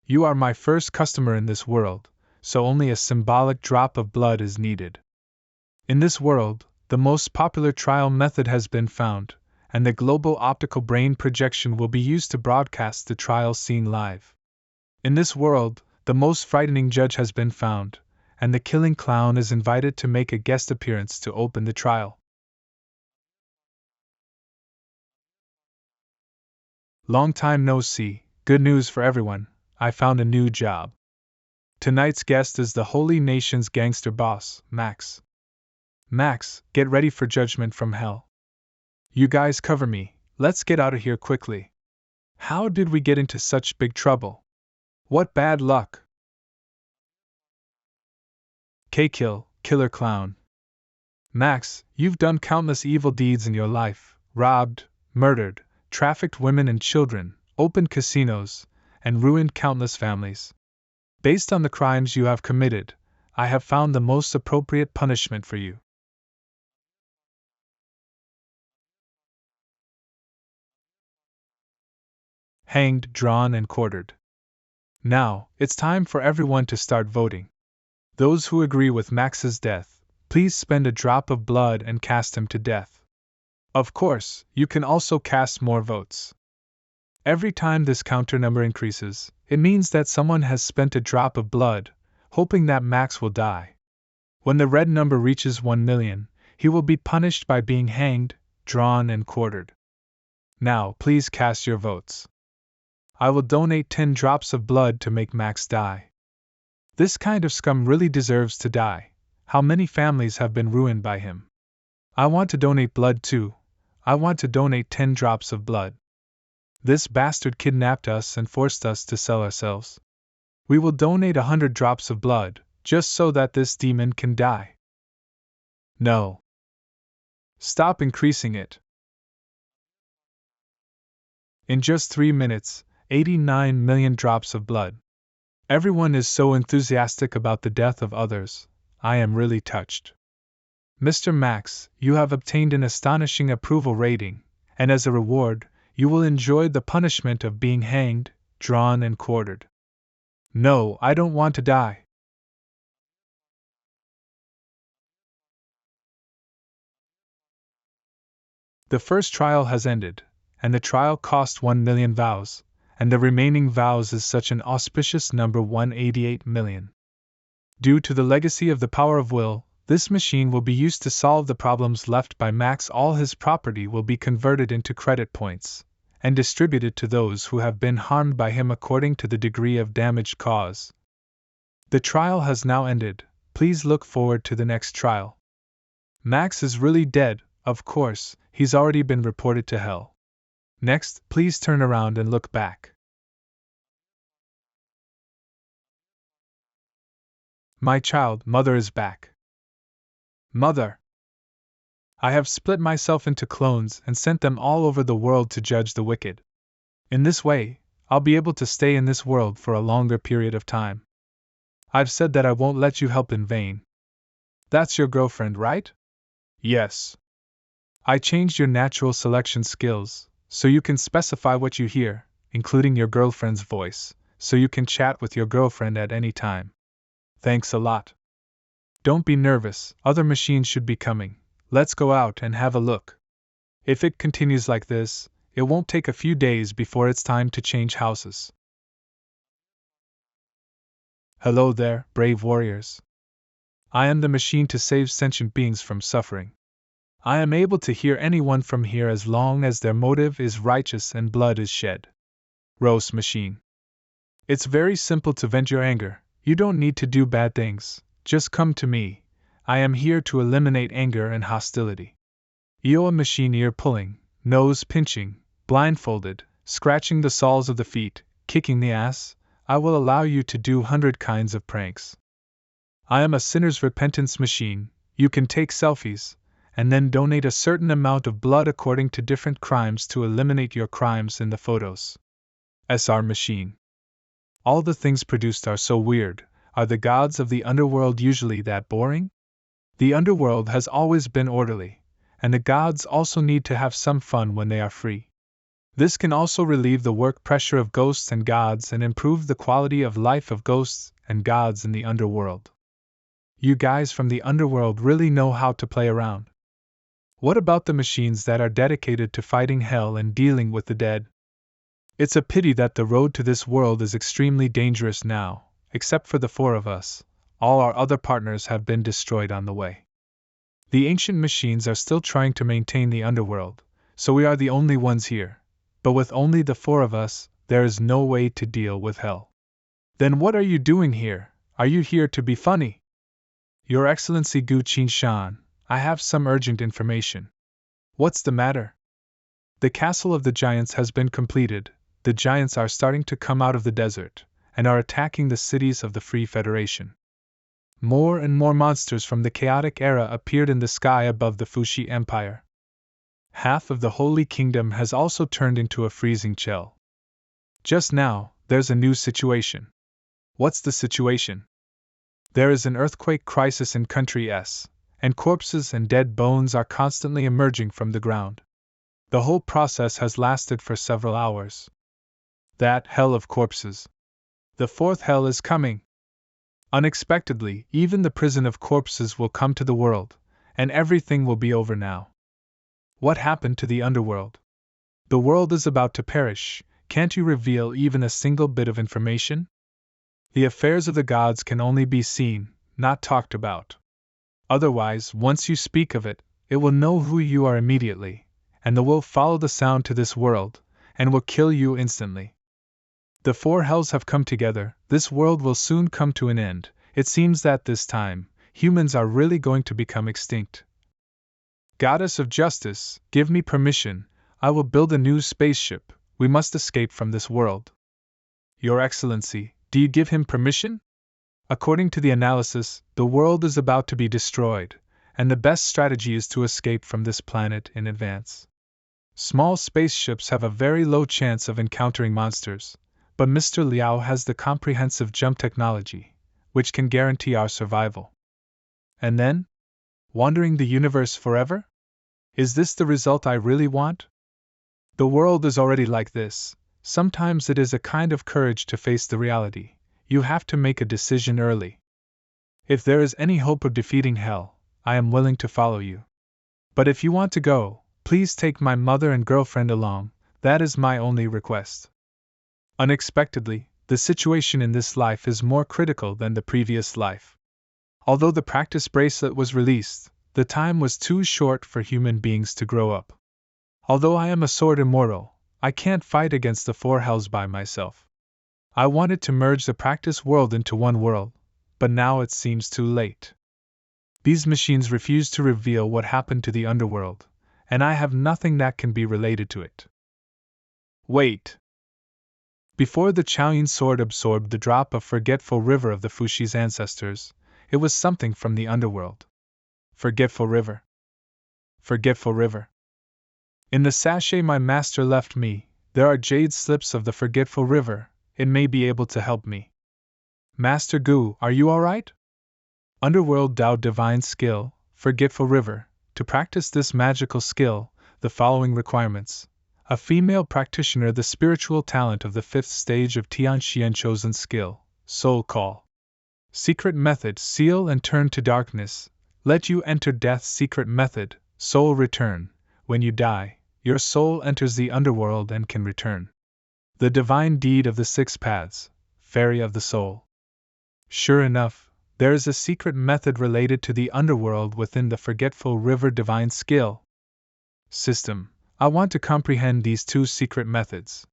You are my first customer in this world, so only a symbolic drop of blood is needed. In this world, the most popular trial method has been found, and the global optical brain projection will be used to broadcast the trial scene live. In this world, the most frightening judge has been found, and the killing clown is invited to make a guest appearance to open the trial. Long time no see, good news for everyone, I found a new job. Tonight's guest is the Holy Nation's gangster boss, Max. Max, get ready for judgment from hell. You guys cover me, let's get out of here quickly. How did we get into such big trouble? What bad luck! K-Kill, Killer Clown. Max, you've done countless evil deeds in your life, robbed, murdered, trafficked women and children, opened casinos, and ruined countless families. Based on the crimes you have committed, I have found the most appropriate punishment for you. Hanged, drawn, and quartered. Now, it's time for everyone to start voting. Those who agree with Max's death, please spend a drop of blood and cast him to death. Of course, you can also cast more votes. Every time this counter number increases, it means that someone has spent a drop of blood, hoping that Max will die. When the red number reaches 1 million, he will be punished by being hanged, drawn, and quartered. Now, please cast your votes. I will donate 10 drops of blood to make Max die. This kind of scum really deserves to die. How many families have been ruined by him? I want to donate blood too. I want to donate 10 drops of blood. This bastard kidnapped us and forced us to sell ourselves. We will donate 100 drops of blood, just so that this demon can die. No. Stop increasing it. In just 3 minutes, 89 million drops of blood. Everyone is so enthusiastic about the death of others. I am really touched. Mr. Max, you have obtained an astonishing approval rating, and as a reward, you will enjoy the punishment of being hanged, drawn, and quartered. No, I don't want to die. The first trial has ended, and the trial cost 1 million vows, and the remaining vows is such an auspicious number 188 million. Due to the legacy of the power of will, this machine will be used to solve the problems left by Max. All his property will be converted into credit points, and distributed to those who have been harmed by him according to the degree of damage caused. The trial has now ended. Please look forward to the next trial. Max is really dead, of course, he's already been reported to hell. Next, please turn around and look back. My child, Mother is back. Mother! I have split myself into clones and sent them all over the world to judge the wicked. In this way, I'll be able to stay in this world for a longer period of time. I've said that I won't let you help in vain. That's your girlfriend, right? Yes. I changed your natural selection skills, so you can specify what you hear, including your girlfriend's voice, so you can chat with your girlfriend at any time. Thanks a lot. Don't be nervous, other machines should be coming. Let's go out and have a look. If it continues like this, it won't take a few days before it's time to change houses. Hello there, brave warriors. I am the machine to save sentient beings from suffering. I am able to hear anyone from here as long as their motive is righteous and blood is shed. Roast machine. It's very simple to vent your anger. You don't need to do bad things, just come to me. I am here to eliminate anger and hostility. Ioa machine ear pulling, nose pinching, blindfolded, scratching the soles of the feet, kicking the ass. I will allow you to do 100 kinds of pranks. I am a sinner's repentance machine. You can take selfies, and then donate a certain amount of blood according to different crimes to eliminate your crimes in the photos. SR machine. All the things produced are so weird. Are the gods of the underworld usually that boring? The underworld has always been orderly, and the gods also need to have some fun when they are free. This can also relieve the work pressure of ghosts and gods and improve the quality of life of ghosts and gods in the underworld. You guys from the underworld really know how to play around. What about the machines that are dedicated to fighting hell and dealing with the dead? It's a pity that the road to this world is extremely dangerous now, except for the 4 of us. All our other partners have been destroyed on the way. The ancient machines are still trying to maintain the underworld, so we are the only ones here. But with only the 4 of us, there is no way to deal with hell. Then what are you doing here? Are you here to be funny? Your Excellency Gu Qinshan, I have some urgent information. What's the matter? The castle of the giants has been completed. The giants are starting to come out of the desert, and are attacking the cities of the Free Federation. More and more monsters from the chaotic era appeared in the sky above the Fushi Empire. Half of the Holy Kingdom has also turned into a freezing chill. Just now, there's a new situation. What's the situation? There is an earthquake crisis in Country S, and corpses and dead bones are constantly emerging from the ground. The whole process has lasted for several hours. That hell of corpses. The fourth hell is coming. Unexpectedly, even the prison of corpses will come to the world, and everything will be over now. What happened to the underworld? The world is about to perish. Can't you reveal even a single bit of information? The affairs of the gods can only be seen, not talked about. Otherwise, once you speak of it, it will know who you are immediately, and will follow the sound to this world, and will kill you instantly. The four hells have come together. This world will soon come to an end. It seems that this time, humans are really going to become extinct. Goddess of Justice, give me permission. I will build a new spaceship. We must escape from this world. Your Excellency, do you give him permission? According to the analysis, the world is about to be destroyed, and the best strategy is to escape from this planet in advance. Small spaceships have a very low chance of encountering monsters, but Mr. Liao has the comprehensive jump technology, which can guarantee our survival. And then? Wandering the universe forever? Is this the result I really want? The world is already like this. Sometimes it is a kind of courage to face the reality. You have to make a decision early. If there is any hope of defeating hell, I am willing to follow you. But if you want to go, please take my mother and girlfriend along. That is my only request. Unexpectedly, the situation in this life is more critical than the previous life. Although the practice bracelet was released, the time was too short for human beings to grow up. Although I am a sword immortal, I can't fight against the four hells by myself. I wanted to merge the practice world into one world, but now it seems too late. These machines refuse to reveal what happened to the underworld, and I have nothing that can be related to it. Wait! Before the Chaoyin sword absorbed the drop of forgetful river of the Fushi's ancestors, it was something from the underworld. Forgetful river. Forgetful river. In the sachet my master left me, there are jade slips of the forgetful river. It may be able to help me. Master Gu, are you alright? Underworld Dao Divine Skill, Forgetful River. To practice this magical skill, the following requirements. A female practitioner, the spiritual talent of the 5th stage of Tianxian chosen skill, Soul Call. Secret method, seal and turn to darkness. Let you enter death. Secret method, soul return. When you die, your soul enters the underworld and can return. The divine deed of the 6 paths, Fairy of the Soul. Sure enough, there is a secret method related to the underworld within the Forgetful River divine skill system. I want to comprehend these 2 secret methods.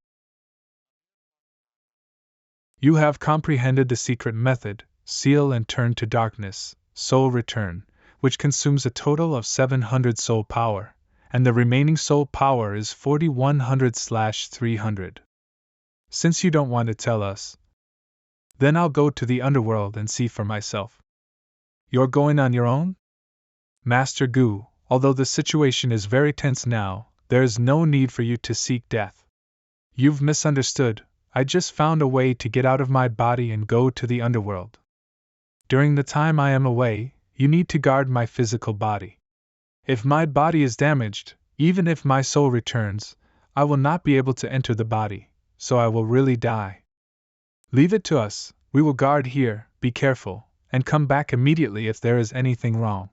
You have comprehended the secret method, seal and turn to darkness, soul return, which consumes a total of 700 soul power, and the remaining soul power is 4100/300. Since you don't want to tell us, then I'll go to the underworld and see for myself. You're going on your own? Master Gu, although the situation is very tense now, there is no need for you to seek death. You've misunderstood. I just found a way to get out of my body and go to the underworld. During the time I am away, you need to guard my physical body. If my body is damaged, even if my soul returns, I will not be able to enter the body, so I will really die. Leave it to us, we will guard here, be careful, and come back immediately if there is anything wrong.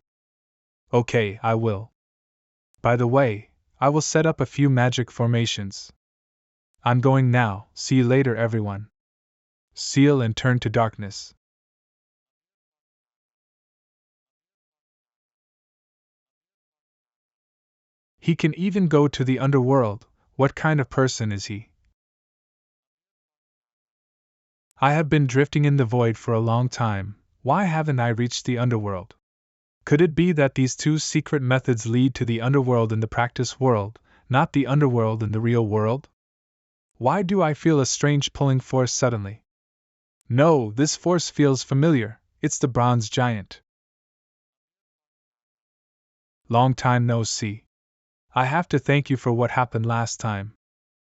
Okay, I will. By the way, I will set up a few magic formations. I'm going now, see you later everyone. Seal and turn to darkness. He can even go to the underworld. What kind of person is he? I have been drifting in the void for a long time. Why haven't I reached the underworld? Could it be that these 2 secret methods lead to the underworld in the practice world, not the underworld in the real world? Why do I feel a strange pulling force suddenly? No, this force feels familiar, it's the bronze giant. Long time no see. I have to thank you for what happened last time.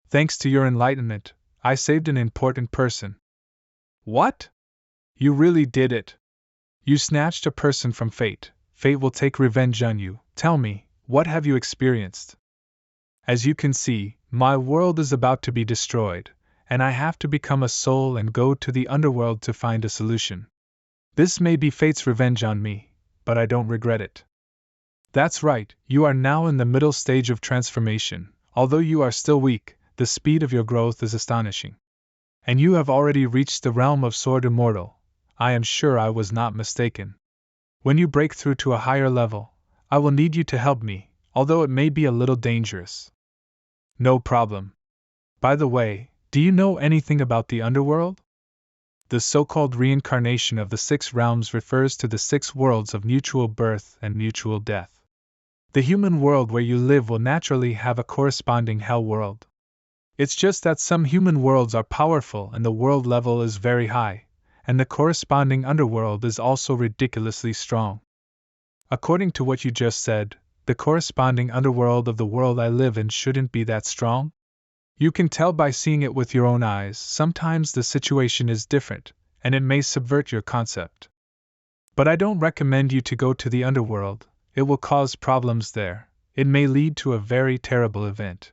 Thanks to your enlightenment, I saved an important person. What? You really did it. You snatched a person from fate. Fate will take revenge on you. Tell me, what have you experienced? As you can see, my world is about to be destroyed, and I have to become a soul and go to the underworld to find a solution. This may be fate's revenge on me, but I don't regret it. That's right, you are now in the middle stage of transformation. Although you are still weak, the speed of your growth is astonishing. And you have already reached the realm of Sword Immortal. I am sure I was not mistaken. When you break through to a higher level, I will need you to help me, although it may be a little dangerous. No problem. By the way, do you know anything about the Underworld? The so-called reincarnation of the 6 realms refers to the 6 worlds of mutual birth and mutual death. The human world where you live will naturally have a corresponding hell world. It's just that some human worlds are powerful and the world level is very high, and the corresponding underworld is also ridiculously strong. According to what you just said, the corresponding underworld of the world I live in shouldn't be that strong? You can tell by seeing it with your own eyes. Sometimes the situation is different, and it may subvert your concept. But I don't recommend you to go to the underworld. It will cause problems there. It may lead to a very terrible event.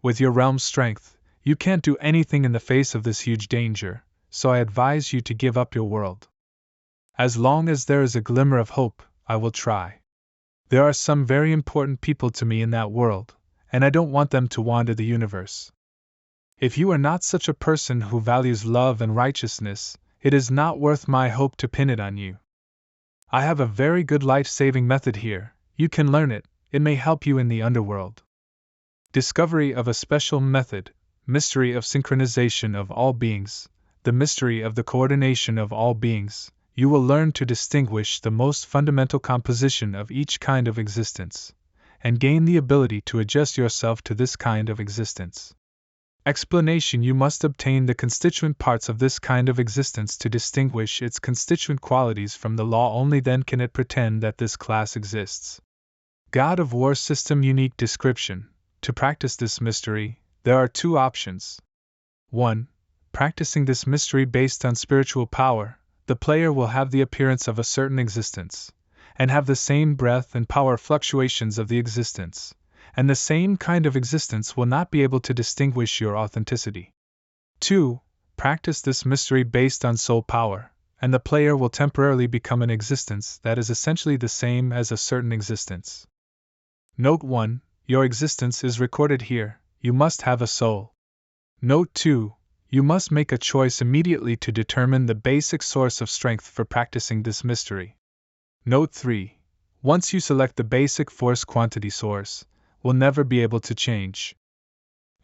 With your realm's strength, you can't do anything in the face of this huge danger, so I advise you to give up your world. As long as there is a glimmer of hope, I will try. There are some very important people to me in that world, and I don't want them to wander the universe. If you are not such a person who values love and righteousness, it is not worth my hope to pin it on you. I have a very good life-saving method here. You can learn it. It may help you in the underworld. Discovery of a special method, mystery of synchronization of all beings, the mystery of the coordination of all beings. You will learn to distinguish the most fundamental composition of each kind of existence, and gain the ability to adjust yourself to this kind of existence. Explanation: you must obtain the constituent parts of this kind of existence to distinguish its constituent qualities from the law. Only then can it pretend that this class exists. God of War system unique description. To practice this mystery, there are 2 options. 1. Practicing this mystery based on spiritual power. The player will have the appearance of a certain existence, and have the same breath and power fluctuations of the existence, and the same kind of existence will not be able to distinguish your authenticity. 2. Practice this mystery based on soul power, and the player will temporarily become an existence that is essentially the same as a certain existence. Note 1. Your existence is recorded here. You must have a soul. Note 2. You must make a choice immediately to determine the basic source of strength for practicing this mystery. Note 3. Once you select the basic force quantity source, will never be able to change.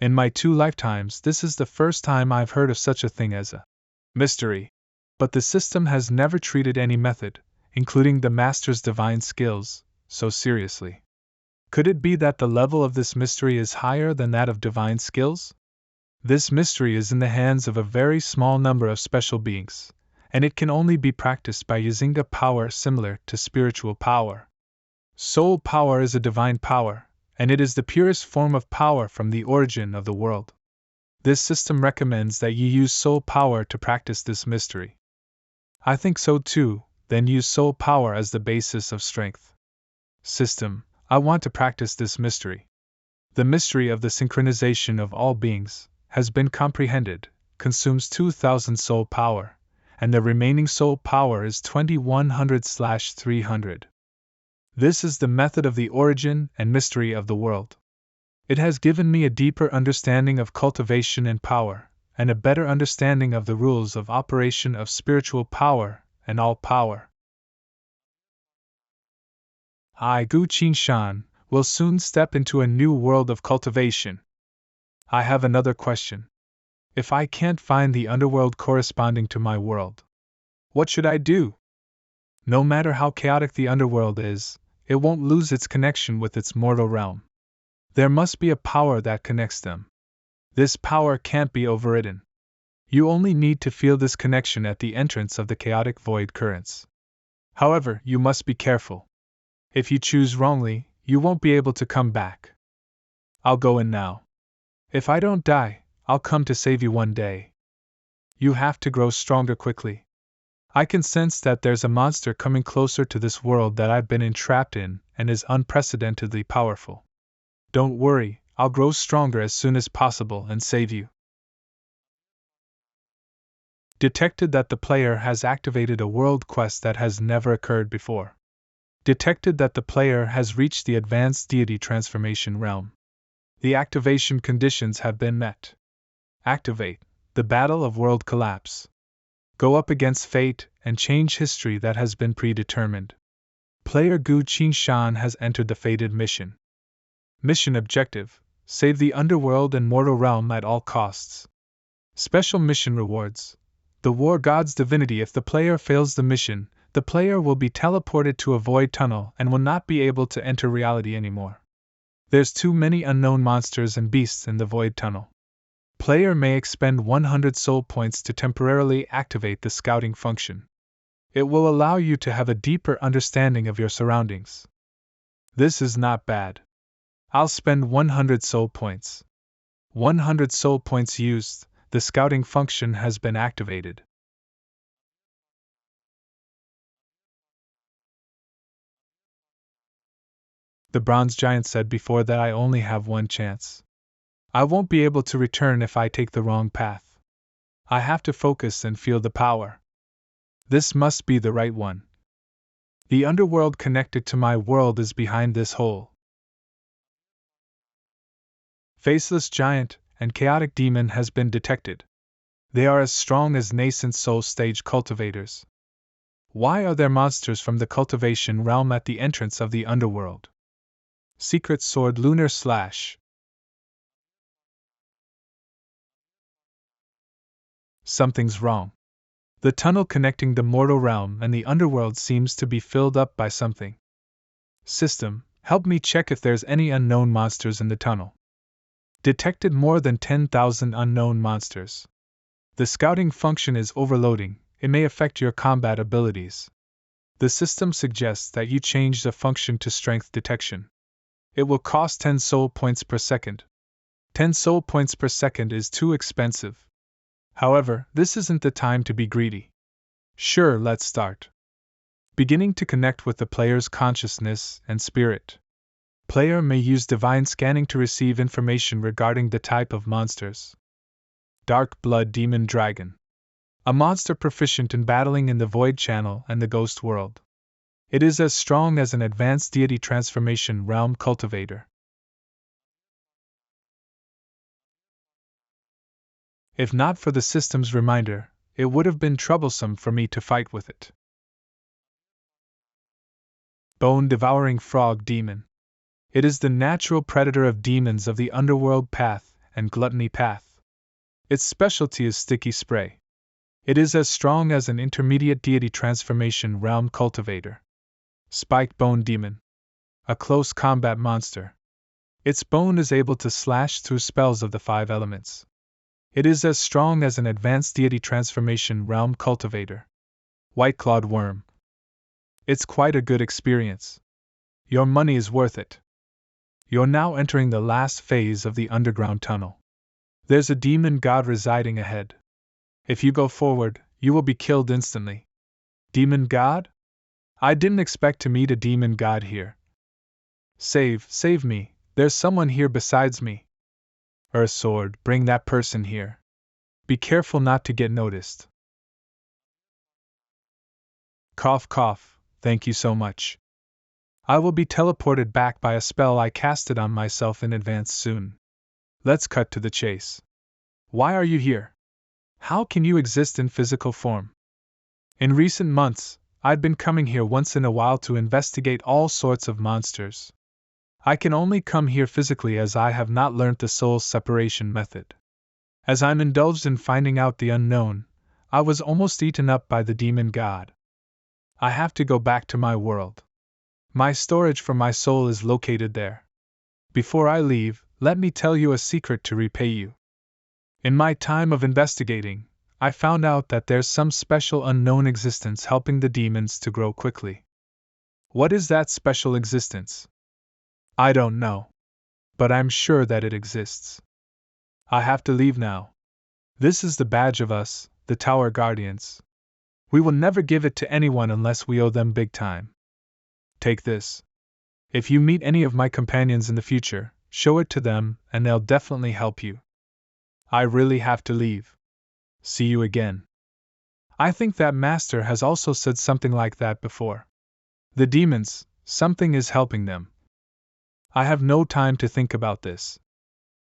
In my 2 lifetimes, this is the first time I've heard of such a thing as a mystery. But the system has never treated any method, including the master's divine skills, so seriously. Could it be that the level of this mystery is higher than that of divine skills? This mystery is in the hands of a very small number of special beings, and it can only be practiced by using a power similar to spiritual power. Soul power is a divine power, and it is the purest form of power from the origin of the world. This system recommends that you use soul power to practice this mystery. I think so too. Then use soul power as the basis of strength. System: I want to practice this mystery. The mystery of the synchronization of all beings has been comprehended, consumes 2000 soul power, and the remaining soul power is 2100/300. This is the method of the origin and mystery of the world. It has given me a deeper understanding of cultivation and power, and a better understanding of the rules of operation of spiritual power and all power. I, Gu Qinshan, will soon step into a new world of cultivation. I have another question. If I can't find the underworld corresponding to my world, what should I do? No matter how chaotic the underworld is, it won't lose its connection with its mortal realm. There must be a power that connects them. This power can't be overridden. You only need to feel this connection at the entrance of the chaotic void currents. However, you must be careful. If you choose wrongly, you won't be able to come back. I'll go in now. If I don't die, I'll come to save you one day. You have to grow stronger quickly. I can sense that there's a monster coming closer to this world that I've been entrapped in and is unprecedentedly powerful. Don't worry, I'll grow stronger as soon as possible and save you. Detected that the player has activated a world quest that has never occurred before. Detected that the player has reached the advanced deity transformation realm. The activation conditions have been met. Activate the Battle of World Collapse. Go up against fate and change history that has been predetermined. Player Gu Qingshan has entered the fated mission. Mission objective: save the underworld and mortal realm at all costs. Special mission rewards: the war god's divinity. If the player fails the mission, the player will be teleported to a void tunnel and will not be able to enter reality anymore. There's too many unknown monsters and beasts in the void tunnel. Player may expend 100 soul points to temporarily activate the scouting function. It will allow you to have a deeper understanding of your surroundings. This is not bad. I'll spend 100 soul points. 100 soul points used, the scouting function has been activated. The bronze giant said before that I only have one chance. I won't be able to return if I take the wrong path. I have to focus and feel the power. This must be the right one. The underworld connected to my world is behind this hole. Faceless giant and chaotic demon has been detected. They are as strong as nascent soul stage cultivators. Why are there monsters from the cultivation realm at the entrance of the underworld? Secret Sword Lunar Slash. Something's wrong. The tunnel connecting the mortal realm and the underworld seems to be filled up by something. System, help me check if there's any unknown monsters in the tunnel. Detected more than 10,000 unknown monsters. The scouting function is overloading, it may affect your combat abilities. The system suggests that you change the function to strength detection. It will cost 10 soul points per second. 10 soul points per second is too expensive. However, this isn't the time to be greedy. Sure, let's start. Beginning to connect with the player's consciousness and spirit. Player may use divine scanning to receive information regarding the type of monsters. Dark Blood Demon Dragon. A monster proficient in battling in the Void Channel and the Ghost World. It is as strong as an advanced deity transformation realm cultivator. If not for the system's reminder, it would have been troublesome for me to fight with it. Bone-devouring frog demon. It is the natural predator of demons of the underworld path and gluttony path. Its specialty is sticky spray. It is as strong as an intermediate deity transformation realm cultivator. Spiked bone demon. A close combat monster. Its bone is able to slash through spells of the 5 elements. It is as strong as an advanced deity transformation realm cultivator. White-clawed worm. It's quite a good experience. Your money is worth it. You're now entering the last phase of the underground tunnel. There's a demon god residing ahead. If you go forward, you will be killed instantly. Demon god? I didn't expect to meet a demon god here. Save me, there's someone here besides me. Sword, bring that person here. Be careful not to get noticed. Cough cough, thank you so much. I will be teleported back by a spell I casted on myself in advance soon. Let's cut to the chase. Why are you here? How can you exist in physical form? In recent months, I'd been coming here once in a while to investigate all sorts of monsters. I can only come here physically as I have not learnt the soul separation method. As I'm indulged in finding out the unknown, I was almost eaten up by the demon god. I have to go back to my world. My storage for my soul is located there. Before I leave, let me tell you a secret to repay you. In my time of investigating, I found out that there's some special unknown existence helping the demons to grow quickly. What is that special existence? I don't know. But I'm sure that it exists. I have to leave now. This is the badge of us, the Tower Guardians. We will never give it to anyone unless we owe them big time. Take this. If you meet any of my companions in the future, show it to them and they'll definitely help you. I really have to leave. See you again. I think that Master has also said something like that before. The demons, something is helping them. I have no time to think about this.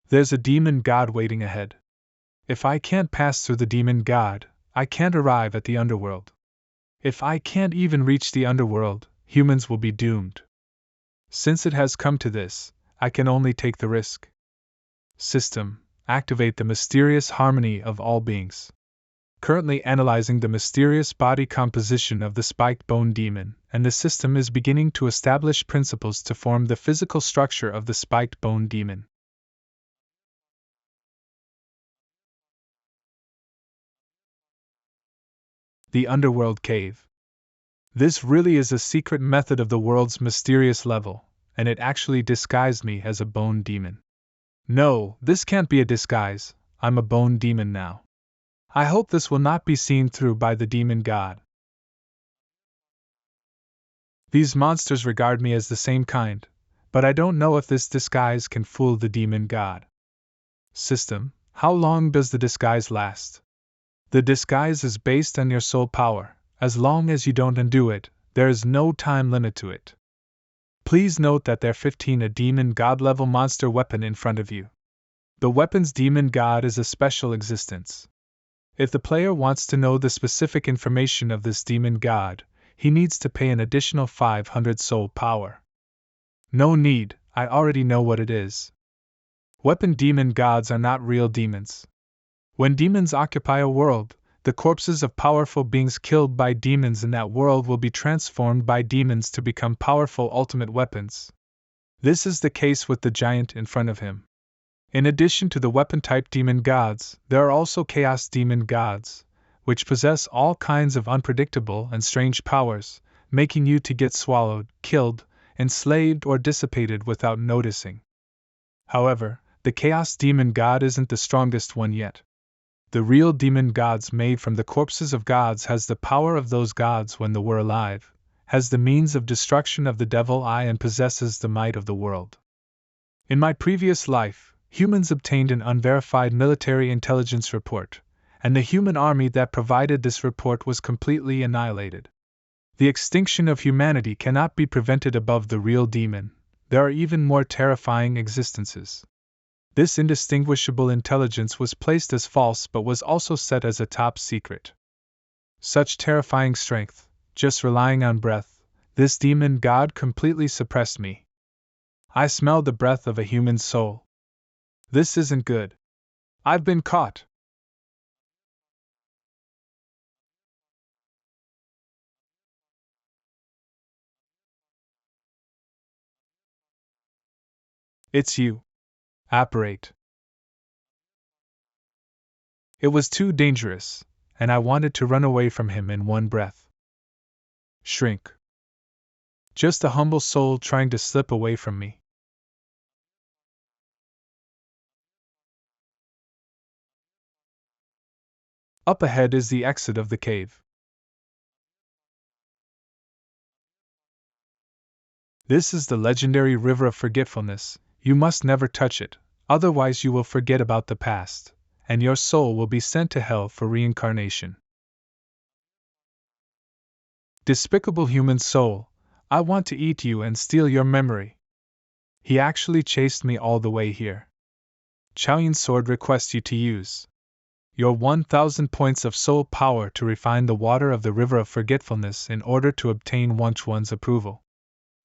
There's a demon god waiting ahead. If I can't pass through the demon god, I can't arrive at the Underworld. If I can't even reach the Underworld, humans will be doomed. Since it has come to this, I can only take the risk. System, activate the mysterious harmony of all beings. Currently analyzing the mysterious body composition of the spiked bone demon, and the system is beginning to establish principles to form the physical structure of the spiked bone demon. The Underworld Cave. This really is a secret method of the world's mysterious level, and it actually disguised me as a bone demon. No, this can't be a disguise, I'm a bone demon now. I hope this will not be seen through by the demon god. These monsters regard me as the same kind, but I don't know if this disguise can fool the demon god. System, how long does the disguise last? The disguise is based on your soul power. As long as you don't undo it, there is no time limit to it. Please note that there 15 a demon god level monster weapon in front of you. The weapon's demon god is a special existence. If the player wants to know the specific information of this demon god, he needs to pay an additional 500 soul power. No need, I already know what it is. Weapon demon gods are not real demons. When demons occupy a world, the corpses of powerful beings killed by demons in that world will be transformed by demons to become powerful ultimate weapons. This is the case with the giant in front of him. In addition to the weapon-type demon gods, there are also chaos demon gods, which possess all kinds of unpredictable and strange powers, making you to get swallowed, killed, enslaved or dissipated without noticing. However, the chaos demon god isn't the strongest one yet. The real demon gods made from the corpses of gods has the power of those gods when they were alive, has the means of destruction of the devil eye and possesses the might of the world. In my previous life, humans obtained an unverified military intelligence report, and the human army that provided this report was completely annihilated. The extinction of humanity cannot be prevented above the real demon. There are even more terrifying existences. This indistinguishable intelligence was placed as false but was also set as a top secret. Such terrifying strength, just relying on breath, this demon god completely suppressed me. I smelled the breath of a human soul. This isn't good. I've been caught. It's you. Apparate. It was too dangerous, and I wanted to run away from him in one breath. Shrink. Just a humble soul trying to slip away from me. Up ahead is the exit of the cave. This is the legendary River of Forgetfulness. You must never touch it, otherwise you will forget about the past, and your soul will be sent to hell for reincarnation. Despicable human soul, I want to eat you and steal your memory. He actually chased me all the way here. Chaoyun's sword requests you to use your 1000 points of soul power to refine the water of the River of Forgetfulness in order to obtain Wunchwun's approval.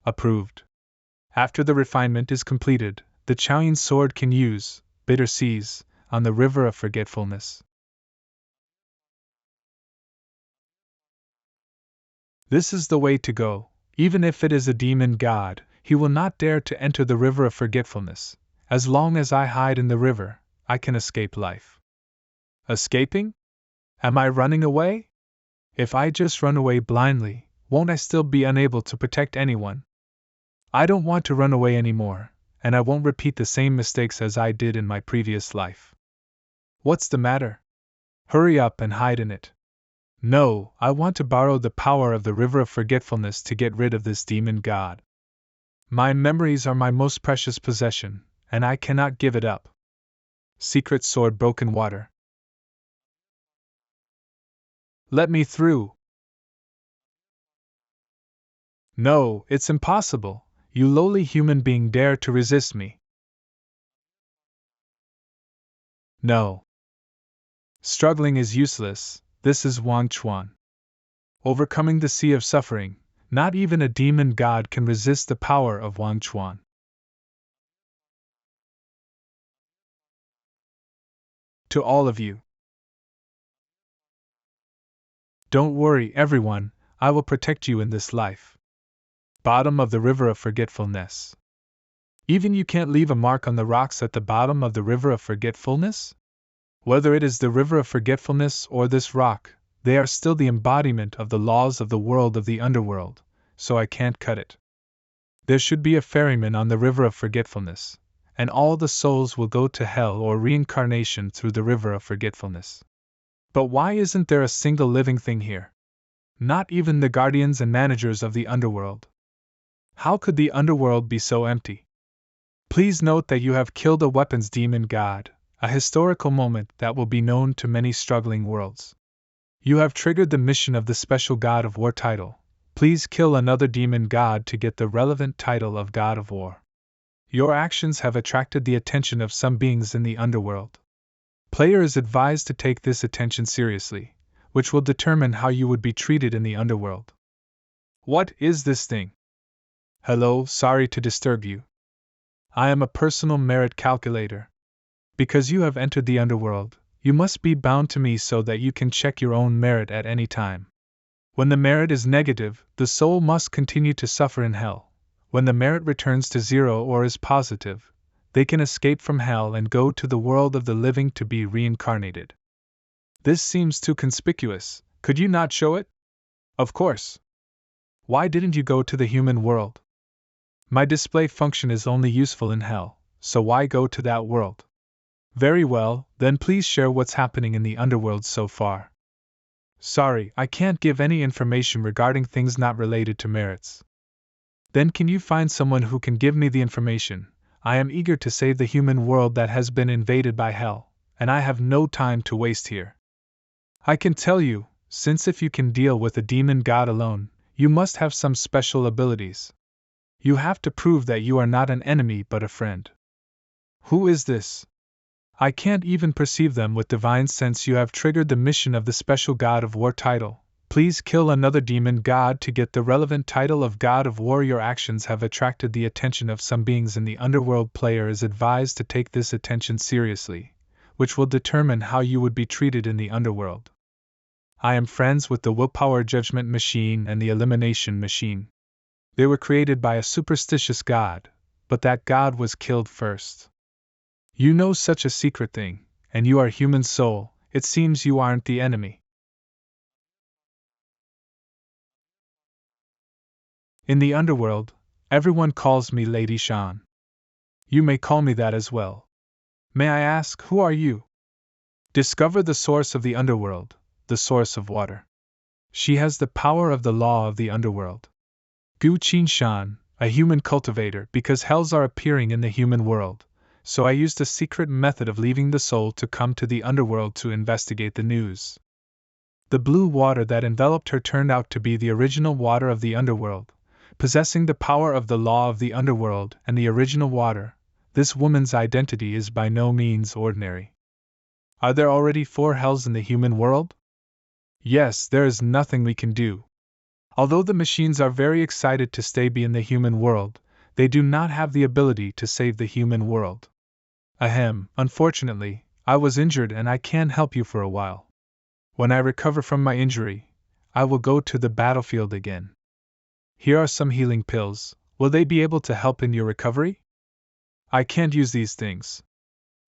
Approved. After the refinement is completed, the Chaoyun sword can use Bitter Seas on the River of Forgetfulness. This is the way to go. Even if it is a demon god, he will not dare to enter the river of forgetfulness. As long as I hide in the river, I can escape life. Escaping? Am I running away? If I just run away blindly, won't I still be unable to protect anyone? I don't want to run away anymore, and I won't repeat the same mistakes as I did in my previous life. What's the matter? Hurry up and hide in it. No, I want to borrow the power of the river of forgetfulness to get rid of this demon god. My memories are my most precious possession, and I cannot give it up. Secret sword broken water. Let me through. No, it's impossible. You lowly human being dare to resist me. No. Struggling is useless, this is Wang Chuan. Overcoming the sea of suffering, not even a demon god can resist the power of Wang Chuan. To all of you. Don't worry, everyone, I will protect you in this life. Bottom of the river of forgetfulness. Even you can't leave a mark on the rocks at the bottom of the river of forgetfulness? Whether it is the river of forgetfulness or this rock, they are still the embodiment of the laws of the world of the underworld, so I can't cut it. There should be a ferryman on the river of forgetfulness, and all the souls will go to hell or reincarnation through the river of forgetfulness. But why isn't there a single living thing here? Not even the guardians and managers of the underworld. How could the underworld be so empty? Please note that you have killed a weapons demon god, a historical moment that will be known to many struggling worlds. You have triggered the mission of the special God of War title. Please kill another demon god to get the relevant title of God of War. Your actions have attracted the attention of some beings in the underworld. Player is advised to take this attention seriously, which will determine how you would be treated in the underworld. What is this thing? Hello, sorry to disturb you. I am a personal merit calculator. Because you have entered the underworld, you must be bound to me so that you can check your own merit at any time. When the merit is negative, the soul must continue to suffer in hell. When the merit returns to zero or is positive, they can escape from hell and go to the world of the living to be reincarnated. This seems too conspicuous, could you not show it? Of course. Why didn't you go to the human world? My display function is only useful in hell, so why go to that world? Very well, then please share what's happening in the underworld so far. Sorry, I can't give any information regarding things not related to merits. Then can you find someone who can give me the information? I am eager to save the human world that has been invaded by hell, and I have no time to waste here. I can tell you, since if you can deal with a demon god alone, you must have some special abilities. You have to prove that you are not an enemy but a friend. Who is this? I can't even perceive them with divine sense. You have triggered the mission of the special God of War title. Please kill another demon god to get the relevant title of God of War. Your actions have attracted the attention of some beings in the underworld. Player is advised to take this attention seriously, which will determine how you would be treated in the underworld. I am friends with the willpower judgment machine and the elimination machine. They were created by a superstitious god, but that god was killed first. You know such a secret thing, and you are human soul, it seems you aren't the enemy. In the underworld, everyone calls me Lady Shan. You may call me that as well. May I ask, who are you? Discover the source of the underworld, the source of water. She has the power of the law of the underworld. Gu Qin Shan, a human cultivator, because hells are appearing in the human world. So I used a secret method of leaving the soul to come to the underworld to investigate the news. The blue water that enveloped her turned out to be the original water of the underworld, possessing the power of the law of the underworld and the original water. This woman's identity is by no means ordinary. Are there already 4 hells in the human world? Yes, there is nothing we can do. Although the machines are very excited to stay in the human world, they do not have the ability to save the human world. Ahem, unfortunately, I was injured and I can't help you for a while. When I recover from my injury, I will go to the battlefield again. Here are some healing pills, Will they be able to help in your recovery? I can't use these things.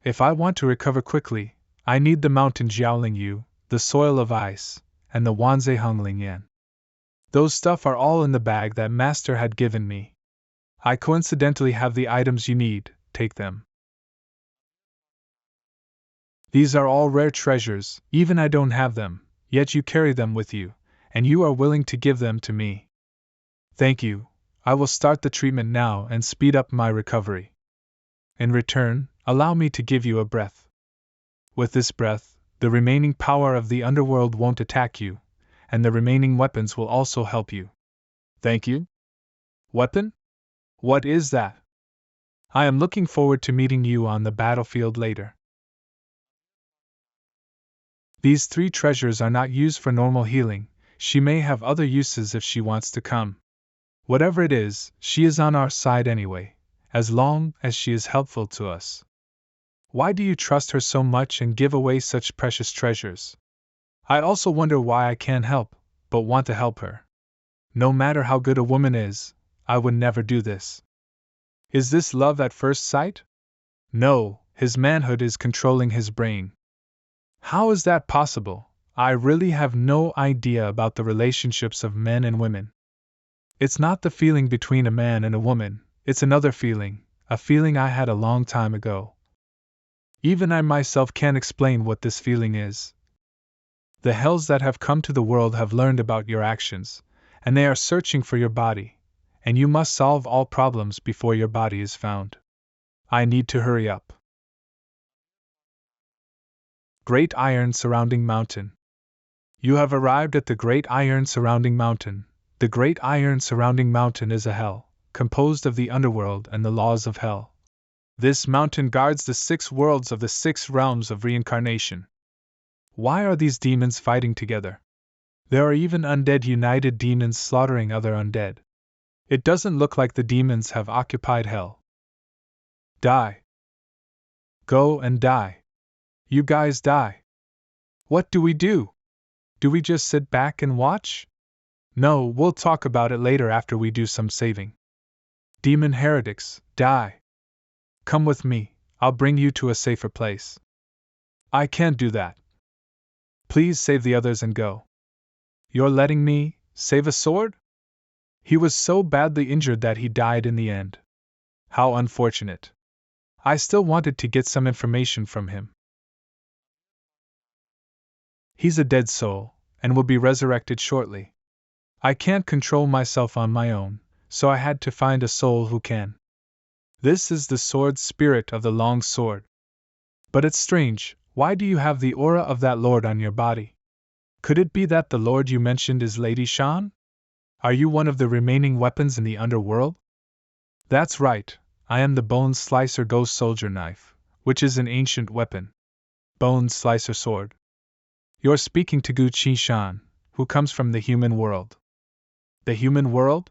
If I want to recover quickly, I need the mountain Jiaoling Yu, the soil of ice, and the Wanzai Hongling Yan. Those stuff are all in the bag that Master had given me. I coincidentally have the items you need, take them. These are all rare treasures, even I don't have them, yet you carry them with you, and you are willing to give them to me. Thank you, I will start the treatment now and speed up my recovery. In return, allow me to give you a breath. With this breath, the remaining power of the underworld won't attack you, and the remaining weapons will also help you. Thank you? Weapon? What is that? I am looking forward to meeting you on the battlefield later. These 3 treasures are not used for normal healing, she may have other uses if she wants to come. Whatever it is, she is on our side anyway, as long as she is helpful to us. Why do you trust her so much and give away such precious treasures? I also wonder why I can't help, but want to help her. No matter how good a woman is, I would never do this. Is this love at first sight? No, his manhood is controlling his brain. How is that possible? I really have no idea about the relationships of men and women. It's not the feeling between a man and a woman, it's another feeling, a feeling I had a long time ago. Even I myself can't explain what this feeling is. The hells that have come to the world have learned about your actions, and they are searching for your body, and you must solve all problems before your body is found. I need to hurry up. Great Iron Surrounding Mountain. You have arrived at the Great Iron Surrounding Mountain. The Great Iron Surrounding Mountain is a hell, composed of the underworld and the laws of hell. This mountain guards the 6 worlds of the 6 realms of reincarnation. Why are these demons fighting together? There are even undead united demons slaughtering other undead. It doesn't look like the demons have occupied hell. Die. Go and die. You guys die. What do we do? Do we just sit back and watch? No, we'll talk about it later after we do some saving. Demon heretics, die. Come with me, I'll bring you to a safer place. I can't do that. Please save the others and go. You're letting me save a sword? He was so badly injured that he died in the end. How unfortunate. I still wanted to get some information from him. He's a dead soul, and will be resurrected shortly. I can't control myself on my own, so I had to find a soul who can. This is the sword spirit of the long sword. But it's strange, why do you have the aura of that lord on your body? Could it be that the lord you mentioned is Lady Shan? Are you one of the remaining weapons in the underworld? That's right, I am the Bone Slicer Ghost Soldier Knife, which is an ancient weapon. Bone Slicer Sword. You're speaking to Gu Qi Shan, who comes from the human world. The human world?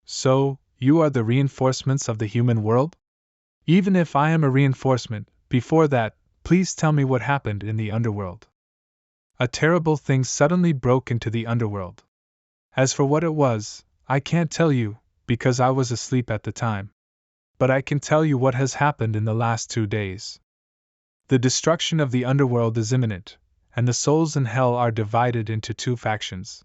So, you are the reinforcements of the human world? Even if I am a reinforcement, before that, please tell me what happened in the underworld. A terrible thing suddenly broke into the underworld. As for what it was, I can't tell you, because I was asleep at the time. But I can tell you what has happened in the last 2 days. The destruction of the underworld is imminent, and the souls in hell are divided into 2 factions.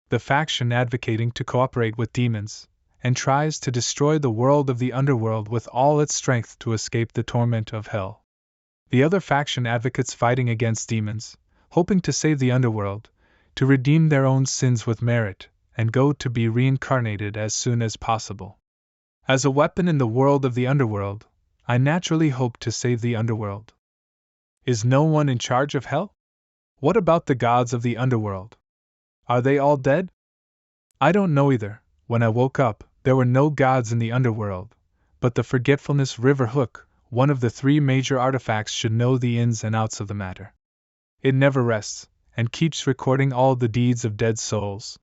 The faction advocating to cooperate with demons, and tries to destroy the world of the underworld with all its strength to escape the torment of hell. The other faction advocates fighting against demons, hoping to save the underworld, to redeem their own sins with merit, and go to be reincarnated as soon as possible. As a weapon in the world of the underworld, I naturally hope to save the underworld. Is no one in charge of hell? What about the gods of the underworld? Are they all dead? I don't know either. When I woke up, there were no gods in the underworld, but the Forgetfulness River Hook, one of the 3 major artifacts, should know the ins and outs of the matter. It never rests, and keeps recording all the deeds of dead souls.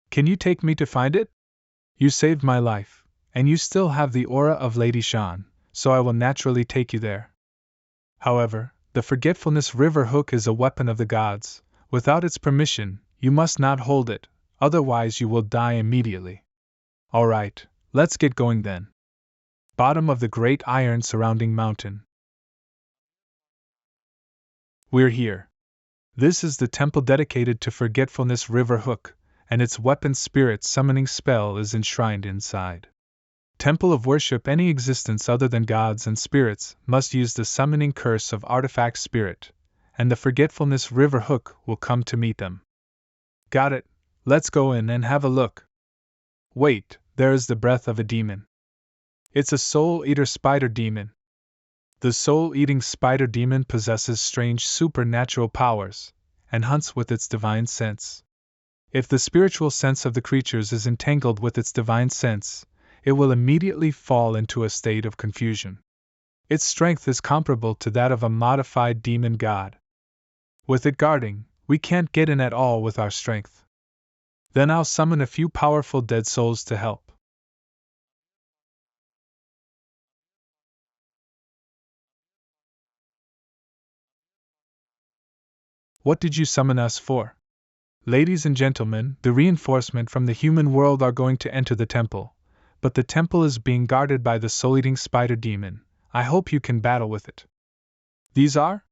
Can you take me to find it? You saved my life, and you still have the aura of Lady Shan, so I will naturally take you there. However, the Forgetfulness River Hook is a weapon of the gods. Without its permission, you must not hold it, otherwise you will die immediately. All right, Let's get going then. Bottom of the great iron surrounding mountain. We're here. This is the temple dedicated to Forgetfulness River Hook, and its weapon spirit summoning spell is enshrined inside. Temple of worship. Any existence other than gods and spirits must use the summoning curse of artifact spirit, and the Forgetfulness River Hook will come to meet them. Got it. Let's go in and have a look. Wait, there is the breath of a demon. It's a soul-eater spider demon. The soul-eating spider demon possesses strange supernatural powers, and hunts with its divine sense. If the spiritual sense of the creatures is entangled with its divine sense, it will immediately fall into a state of confusion. Its strength is comparable to that of a modified demon god. With it guarding, we can't get in at all with our strength. Then I'll summon a few powerful dead souls to help. What did you summon us for? Ladies and gentlemen, the reinforcement from the human world are going to enter the temple, but the temple is being guarded by the soul-eating spider demon. I hope you can battle with it. These are?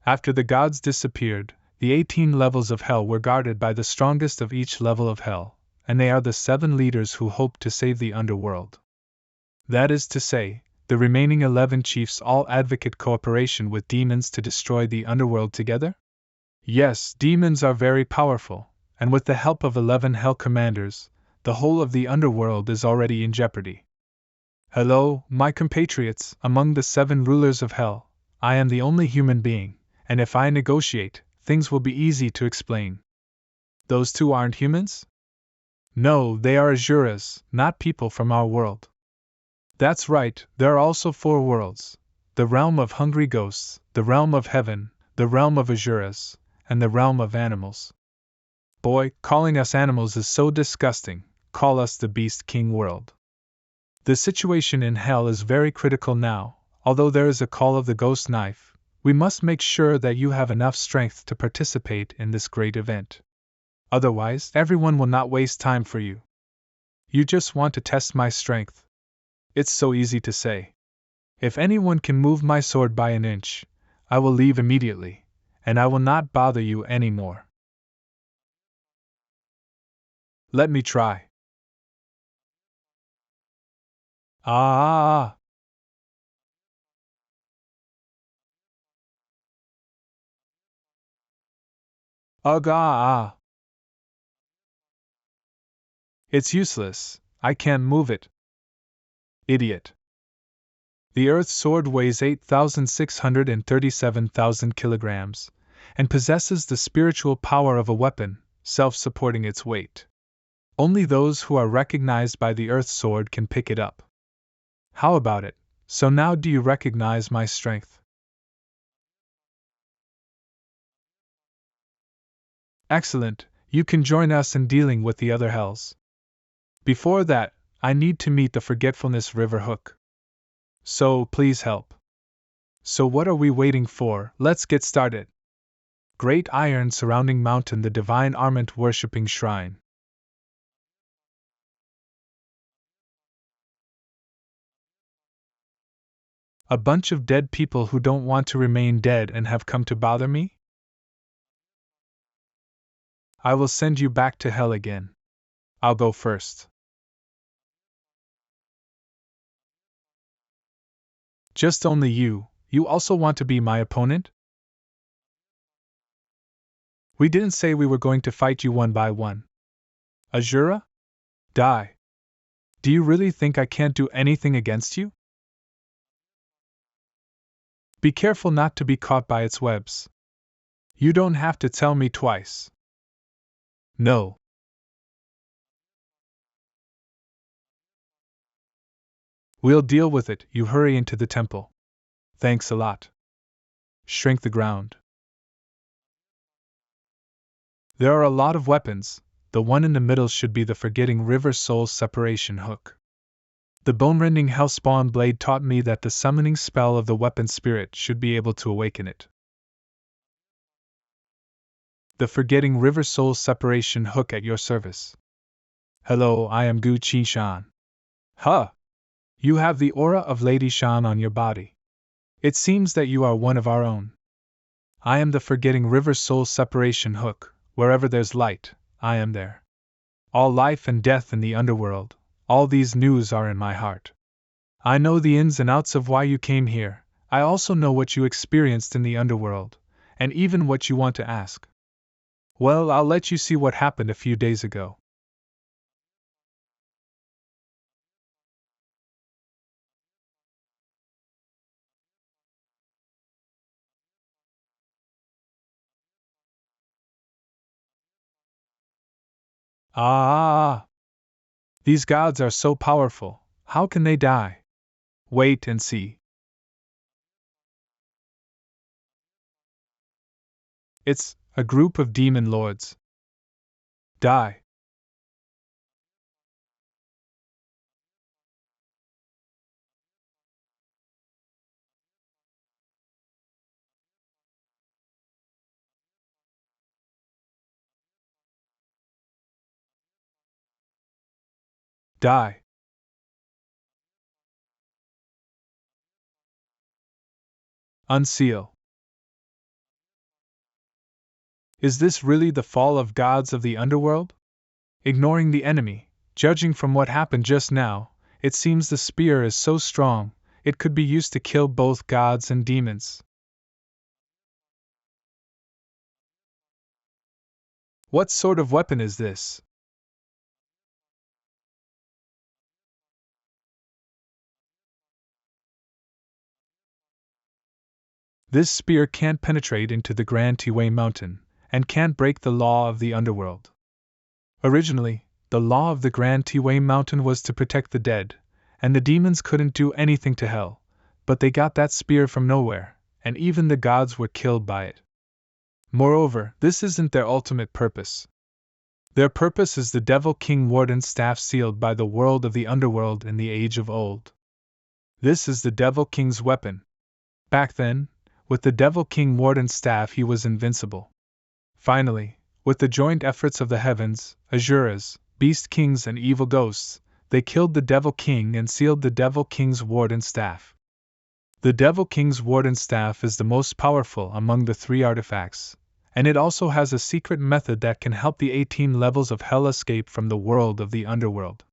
After the gods disappeared, the 18 levels of hell were guarded by the strongest of each level of hell, and they are the 7 leaders who hope to save the underworld. That is to say, the remaining 11 chiefs all advocate cooperation with demons to destroy the underworld together? Yes, demons are very powerful, and with the help of 11 hell commanders, the whole of the underworld is already in jeopardy. Hello, my compatriots, among the 7 rulers of hell, I am the only human being, and if I negotiate, things will be easy to explain. Those 2 aren't humans? No, they are Asuras, not people from our world. That's right, there are also 4 worlds: the realm of hungry ghosts, the realm of heaven, the realm of Asuras, and the realm of animals. Boy, calling us animals is so disgusting. Call us the Beast King world. The situation in hell is very critical now. Although there is a call of the ghost knife, we must make sure that you have enough strength to participate in this great event. Otherwise, everyone will not waste time for you. You just want to test my strength. It's so easy to say. If anyone can move my sword by an inch, I will leave immediately, and I will not bother you anymore. Let me try. Ah! Ugh! Ah! It's useless. I can't move it. Idiot. The Earth's sword weighs 8,637,000 kilograms, and possesses the spiritual power of a weapon, self-supporting its weight. Only those who are recognized by the Earth's sword can pick it up. How about it? So now do you recognize my strength? Excellent, you can join us in dealing with the other hells. Before that, I need to meet the Forgetfulness River Hook. So, please help. So what are we waiting for? Let's get started. Great iron surrounding mountain, the divine armament worshipping shrine. A bunch of dead people who don't want to remain dead and have come to bother me? I will send you back to hell again. I'll go first. Just only you. You also want to be my opponent? We didn't say we were going to fight you one by one. Azura? Die. Do you really think I can't do anything against you? Be careful not to be caught by its webs. You don't have to tell me twice. No. We'll deal with it. You hurry into the temple. Thanks a lot. Shrink the ground. There are a lot of weapons. The one in the middle should be the Forgetting River Soul Separation Hook. The bone-rending Hellspawn blade taught me that the summoning spell of the weapon spirit should be able to awaken it. The Forgetting River Soul Separation Hook at your service. Hello, I am Gu Chi Shan. Huh! You have the aura of Lady Shan on your body. It seems that you are one of our own. I am the forgetting river soul separation hook. Wherever there's light, I am there. All life and death in the underworld, all these news are in my heart. I know the ins and outs of why you came here. I also know what you experienced in the underworld, and even what you want to ask. Well, I'll let you see what happened a few days ago. Ah! These gods are so powerful, how can they die? Wait and see. It's a group of demon lords. Die. Die. Unseal. Is this really the fall of gods of the underworld? Ignoring the enemy, judging from what happened just now, it seems the spear is so strong, it could be used to kill both gods and demons. What sort of weapon is this? This spear can't penetrate into the Grand Tiwei Mountain, and can't break the law of the underworld. Originally, the law of the Grand Tiwei Mountain was to protect the dead, and the demons couldn't do anything to hell, but they got that spear from nowhere, and even the gods were killed by it. Moreover, this isn't their ultimate purpose. Their purpose is the Devil King Warden's staff sealed by the world of the underworld in the age of old. This is the Devil King's weapon. Back then, with the Devil King Warden's staff he was invincible. Finally, with the joint efforts of the heavens, Asuras, beast kings and evil ghosts, they killed the Devil King and sealed the Devil King's Warden staff. The Devil King's Warden staff is the most powerful among the three artifacts, and it also has a secret method that can help the 18 levels of hell escape from the world of the underworld.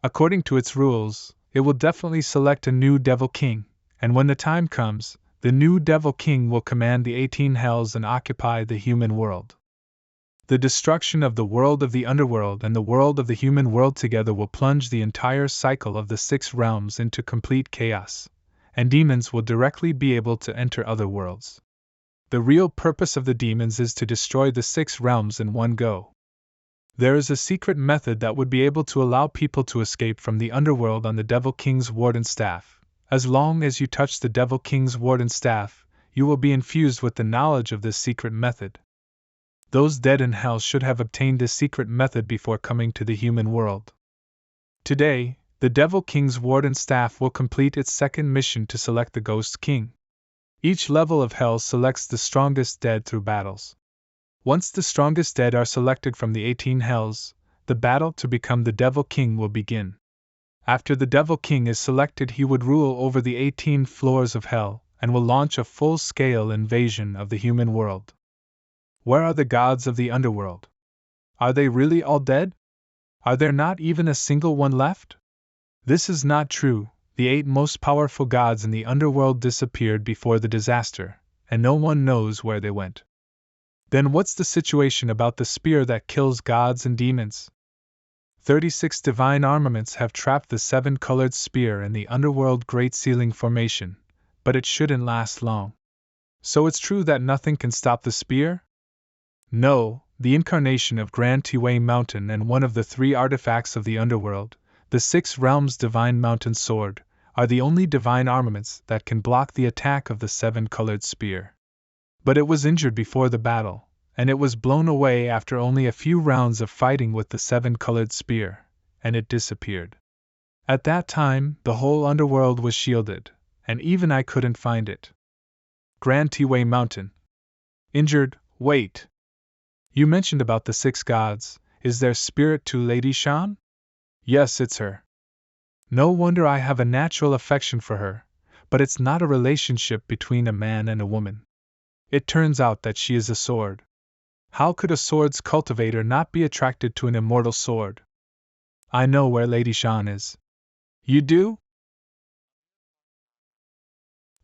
According to its rules, it will definitely select a new Devil King, and when the time comes, the new Devil King will command the 18 hells and occupy the human world. The destruction of the world of the underworld and the world of the human world together will plunge the entire cycle of the 6 realms into complete chaos, and demons will directly be able to enter other worlds. The real purpose of the demons is to destroy the 6 realms in one go. There is a secret method that would be able to allow people to escape from the underworld on the Devil King's Warden staff. As long as you touch the Devil King's Warden staff, you will be infused with the knowledge of this secret method. Those dead in hell should have obtained this secret method before coming to the human world. Today, the Devil King's Warden staff will complete its second mission to select the Ghost King. Each level of hell selects the strongest dead through battles. Once the strongest dead are selected from the 18 hells, the battle to become the Devil King will begin. After the Devil King is selected, he would rule over the 18 floors of hell, and will launch a full-scale invasion of the human world. Where are the gods of the underworld? Are they really all dead? Are there not even a single one left? This is not true. The 8 most powerful gods in the underworld disappeared before the disaster, and no one knows where they went. Then what's the situation about the spear that kills gods and demons? 36 divine armaments have trapped the 7-colored spear in the underworld Great Sealing Formation, but it shouldn't last long. So it's true that nothing can stop the spear? No, the incarnation of Grand Tiwei Mountain and one of the 3 artifacts of the underworld, the 6 realms divine mountain sword, are the only divine armaments that can block the attack of the 7-colored spear. But it was injured before the battle, and it was blown away after only a few rounds of fighting with the 7-colored spear, and it disappeared. At that time, the whole underworld was shielded, and even I couldn't find it. Grand Tiwei Mountain. Injured, wait. You mentioned about the 6 gods, is their spirit to Lady Shan? Yes, it's her. No wonder I have a natural affection for her, but it's not a relationship between a man and a woman. It turns out that she is a sword. How could a sword's cultivator not be attracted to an immortal sword? I know where Lady Shan is. You do?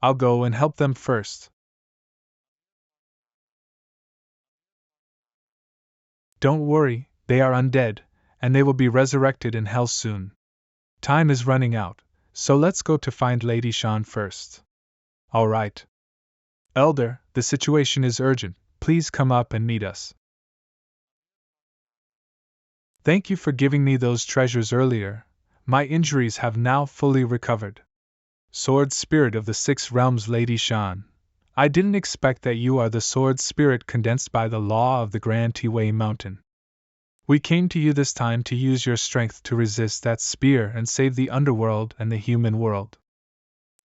I'll go and help them first. Don't worry, they are undead, and they will be resurrected in hell soon. Time is running out, so let's go to find Lady Shan first. All right. Elder, the situation is urgent. Please come up and meet us. Thank you for giving me those treasures earlier. My injuries have now fully recovered. Sword Spirit of the Six Realms, Lady Shan. I didn't expect that you are the sword spirit condensed by the law of the Grand Tiwei Mountain. We came to you this time to use your strength to resist that spear and save the underworld and the human world.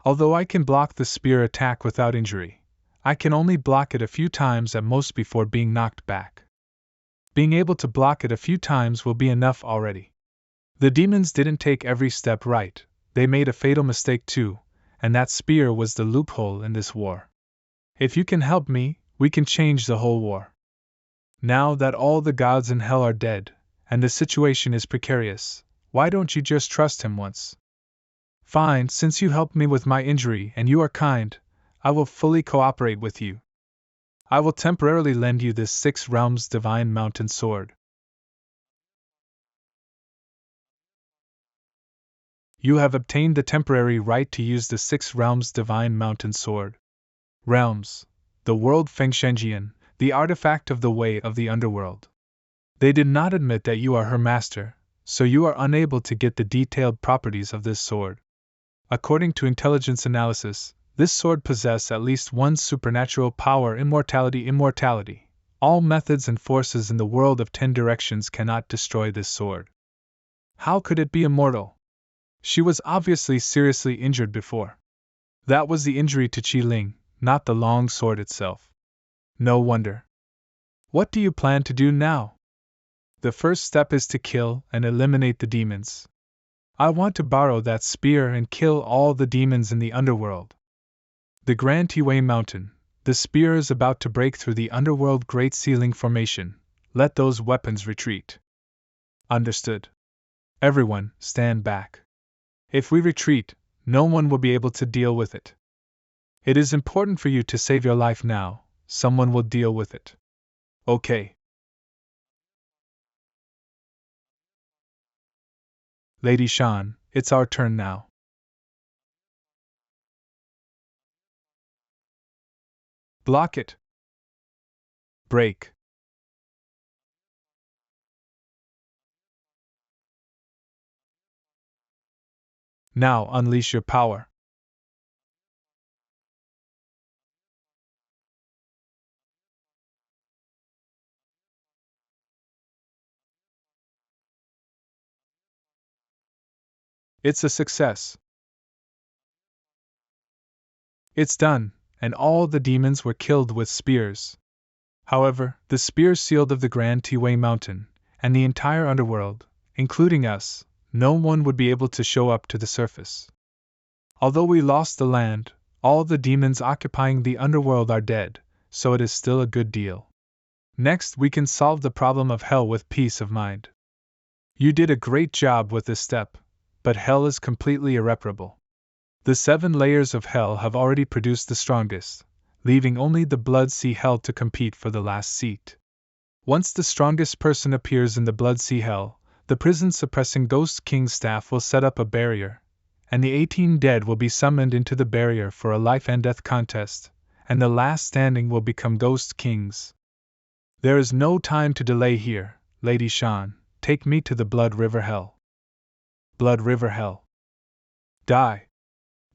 Although I can block the spear attack without injury, I can only block it a few times at most before being knocked back. Being able to block it a few times will be enough already. The demons didn't take every step right, they made a fatal mistake too, and that spear was the loophole in this war. If you can help me, we can change the whole war. Now that all the gods in hell are dead, and the situation is precarious, why don't you just trust him once? Fine, since you helped me with my injury and you are kind, I will fully cooperate with you. I will temporarily lend you this Six Realms Divine Mountain Sword. You have obtained the temporary right to use the Six Realms Divine Mountain Sword. Realms, the world Fengshenjian, the artifact of the way of the underworld. They did not admit that you are her master, so you are unable to get the detailed properties of this sword. According to intelligence analysis, this sword possesses at least one supernatural power: immortality. All methods and forces in the world of 10 directions cannot destroy this sword. How could it be immortal? She was obviously seriously injured before. That was the injury to Qi Ling, not the long sword itself. No wonder. What do you plan to do now? The first step is to kill and eliminate the demons. I want to borrow that spear and kill all the demons in the underworld. The Grand Tiwei Mountain, the spear is about to break through the underworld Great Ceiling Formation. Let those weapons retreat. Understood. Everyone, stand back. If we retreat, no one will be able to deal with it. It is important for you to save your life now. Someone will deal with it. Okay. Lady Shan, it's our turn now. Block it. Break. Now unleash your power. It's a success. It's done, and all the demons were killed with spears. However, the spear sealed of the Grand Tiwei Mountain, and the entire underworld, including us, no one would be able to show up to the surface. Although we lost the land, all the demons occupying the underworld are dead, so it is still a good deal. Next, we can solve the problem of hell with peace of mind. You did a great job with this step, but hell is completely irreparable. The 7 layers of hell have already produced the strongest, leaving only the Blood Sea Hell to compete for the last seat. Once the strongest person appears in the Blood Sea Hell, the prison-suppressing Ghost King's staff will set up a barrier, and the 18 dead will be summoned into the barrier for a life and death contest, and the last standing will become Ghost Kings. There is no time to delay here, Lady Shan. Take me to the Blood River Hell. Blood River Hell. Die.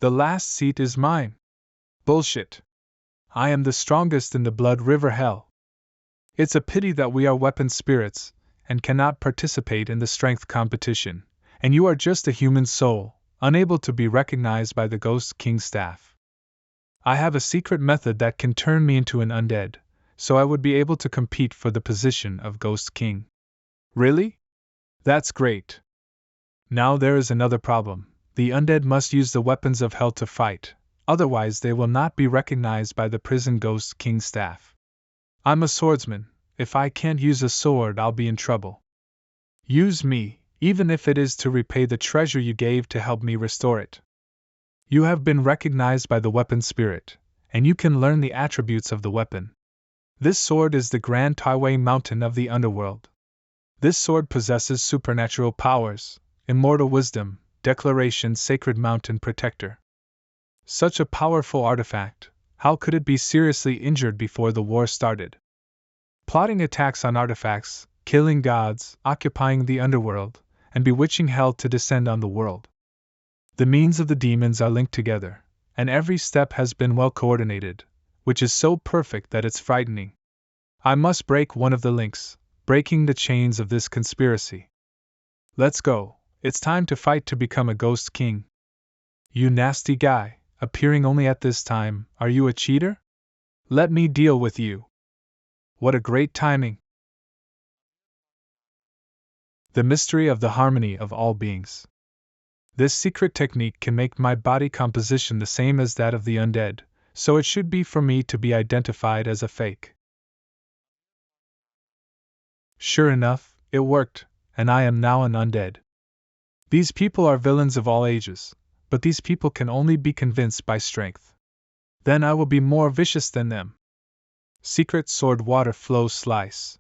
The last seat is mine. Bullshit. I am the strongest in the Blood River Hell. It's a pity that we are weapon spirits, and cannot participate in the strength competition, and you are just a human soul, unable to be recognized by the Ghost King staff. I have a secret method that can turn me into an undead, so I would be able to compete for the position of Ghost King. Really? That's great. Now there is another problem. The undead must use the weapons of hell to fight, otherwise they will not be recognized by the prison ghost king's staff. I'm a swordsman. If I can't use a sword, I'll be in trouble. Use me, even if it is to repay the treasure you gave to help me restore it. You have been recognized by the weapon spirit, and you can learn the attributes of the weapon. This sword is the Grand Taiwei Mountain of the Underworld. This sword possesses supernatural powers, immortal wisdom, declaration sacred mountain protector. Such a powerful artifact, how could it be seriously injured before the war started? Plotting attacks on artifacts, killing gods, occupying the underworld, and bewitching hell to descend on the world. The means of the demons are linked together, and every step has been well coordinated, which is so perfect that it's frightening. I must break one of the links, breaking the chains of this conspiracy. Let's go, it's time to fight to become a ghost king. You nasty guy, appearing only at this time, are you a cheater? Let me deal with you. What a great timing! The mystery of the harmony of all beings. This secret technique can make my body composition the same as that of the undead, so it should be for me to be identified as a fake. Sure enough, it worked, and I am now an undead. These people are villains of all ages, but these people can only be convinced by strength. Then I will be more vicious than them. Secret sword water flow slice.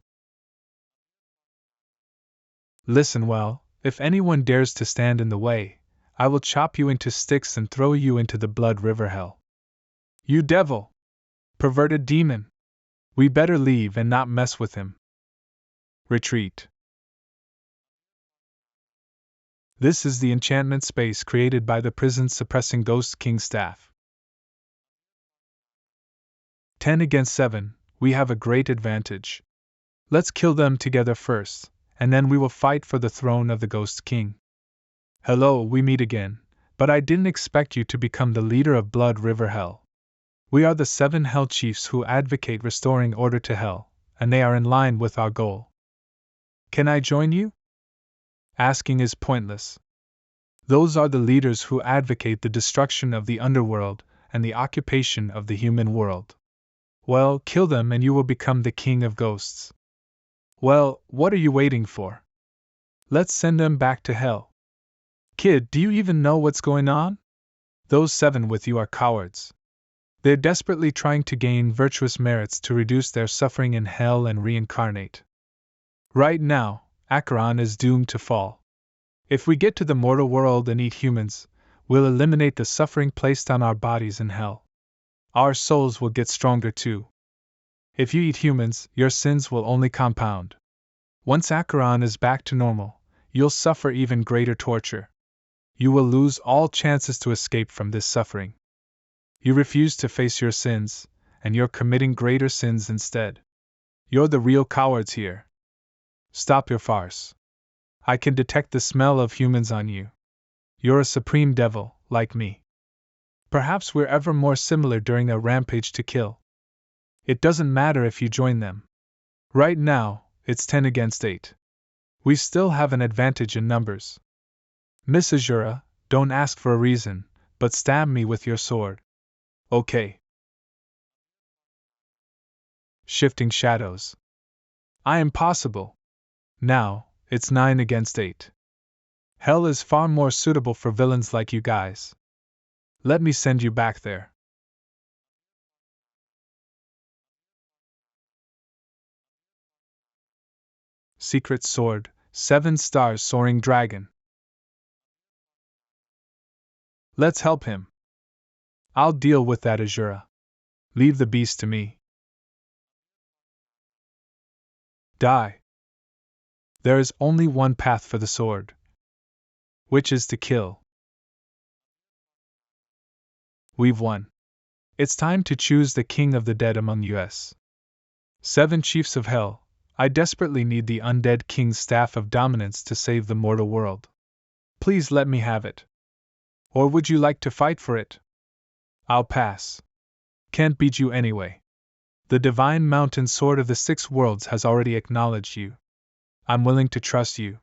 Listen well, if anyone dares to stand in the way, I will chop you into sticks and throw you into the blood river hell. You devil! Perverted demon! We better leave and not mess with him. Retreat. This is the enchantment space created by the prison suppressing ghost king staff. 10 against 7, we have a great advantage. Let's kill them together first, and then we will fight for the throne of the ghost king. Hello, we meet again, but I didn't expect you to become the leader of Blood River Hell. We are the 7 Hell Chiefs who advocate restoring order to Hell, and they are in line with our goal. Can I join you? Asking is pointless. Those are the leaders who advocate the destruction of the underworld and the occupation of the human world. Well, kill them and you will become the king of ghosts. Well, what are you waiting for? Let's send them back to hell. Kid, do you even know what's going on? Those 7 with you are cowards. They're desperately trying to gain virtuous merits to reduce their suffering in hell and reincarnate. Right now, Acheron is doomed to fall. If we get to the mortal world and eat humans, we'll eliminate the suffering placed on our bodies in hell. Our souls will get stronger too. If you eat humans, your sins will only compound. Once Acheron is back to normal, you'll suffer even greater torture. You will lose all chances to escape from this suffering. You refuse to face your sins, and you're committing greater sins instead. You're the real cowards here. Stop your farce. I can detect the smell of humans on you. You're a supreme devil, like me. Perhaps we're ever more similar during a rampage to kill. It doesn't matter if you join them. Right now, it's 10 against 8. We still have an advantage in numbers. Miss Azura, don't ask for a reason, but stab me with your sword. Okay. Shifting shadows. I am possible. Now, it's 9 against 8. Hell is far more suitable for villains like you guys. Let me send you back there. Secret sword, 7 stars soaring dragon. Let's help him. I'll deal with that, Azura. Leave the beast to me. Die. There is only one path for the sword, which is to kill. We've won. It's time to choose the king of the dead among us. 7 chiefs of hell, I desperately need the undead king's staff of dominance to save the mortal world. Please let me have it. Or would you like to fight for it? I'll pass. Can't beat you anyway. The divine mountain sword of the 6 worlds has already acknowledged you. I'm willing to trust you.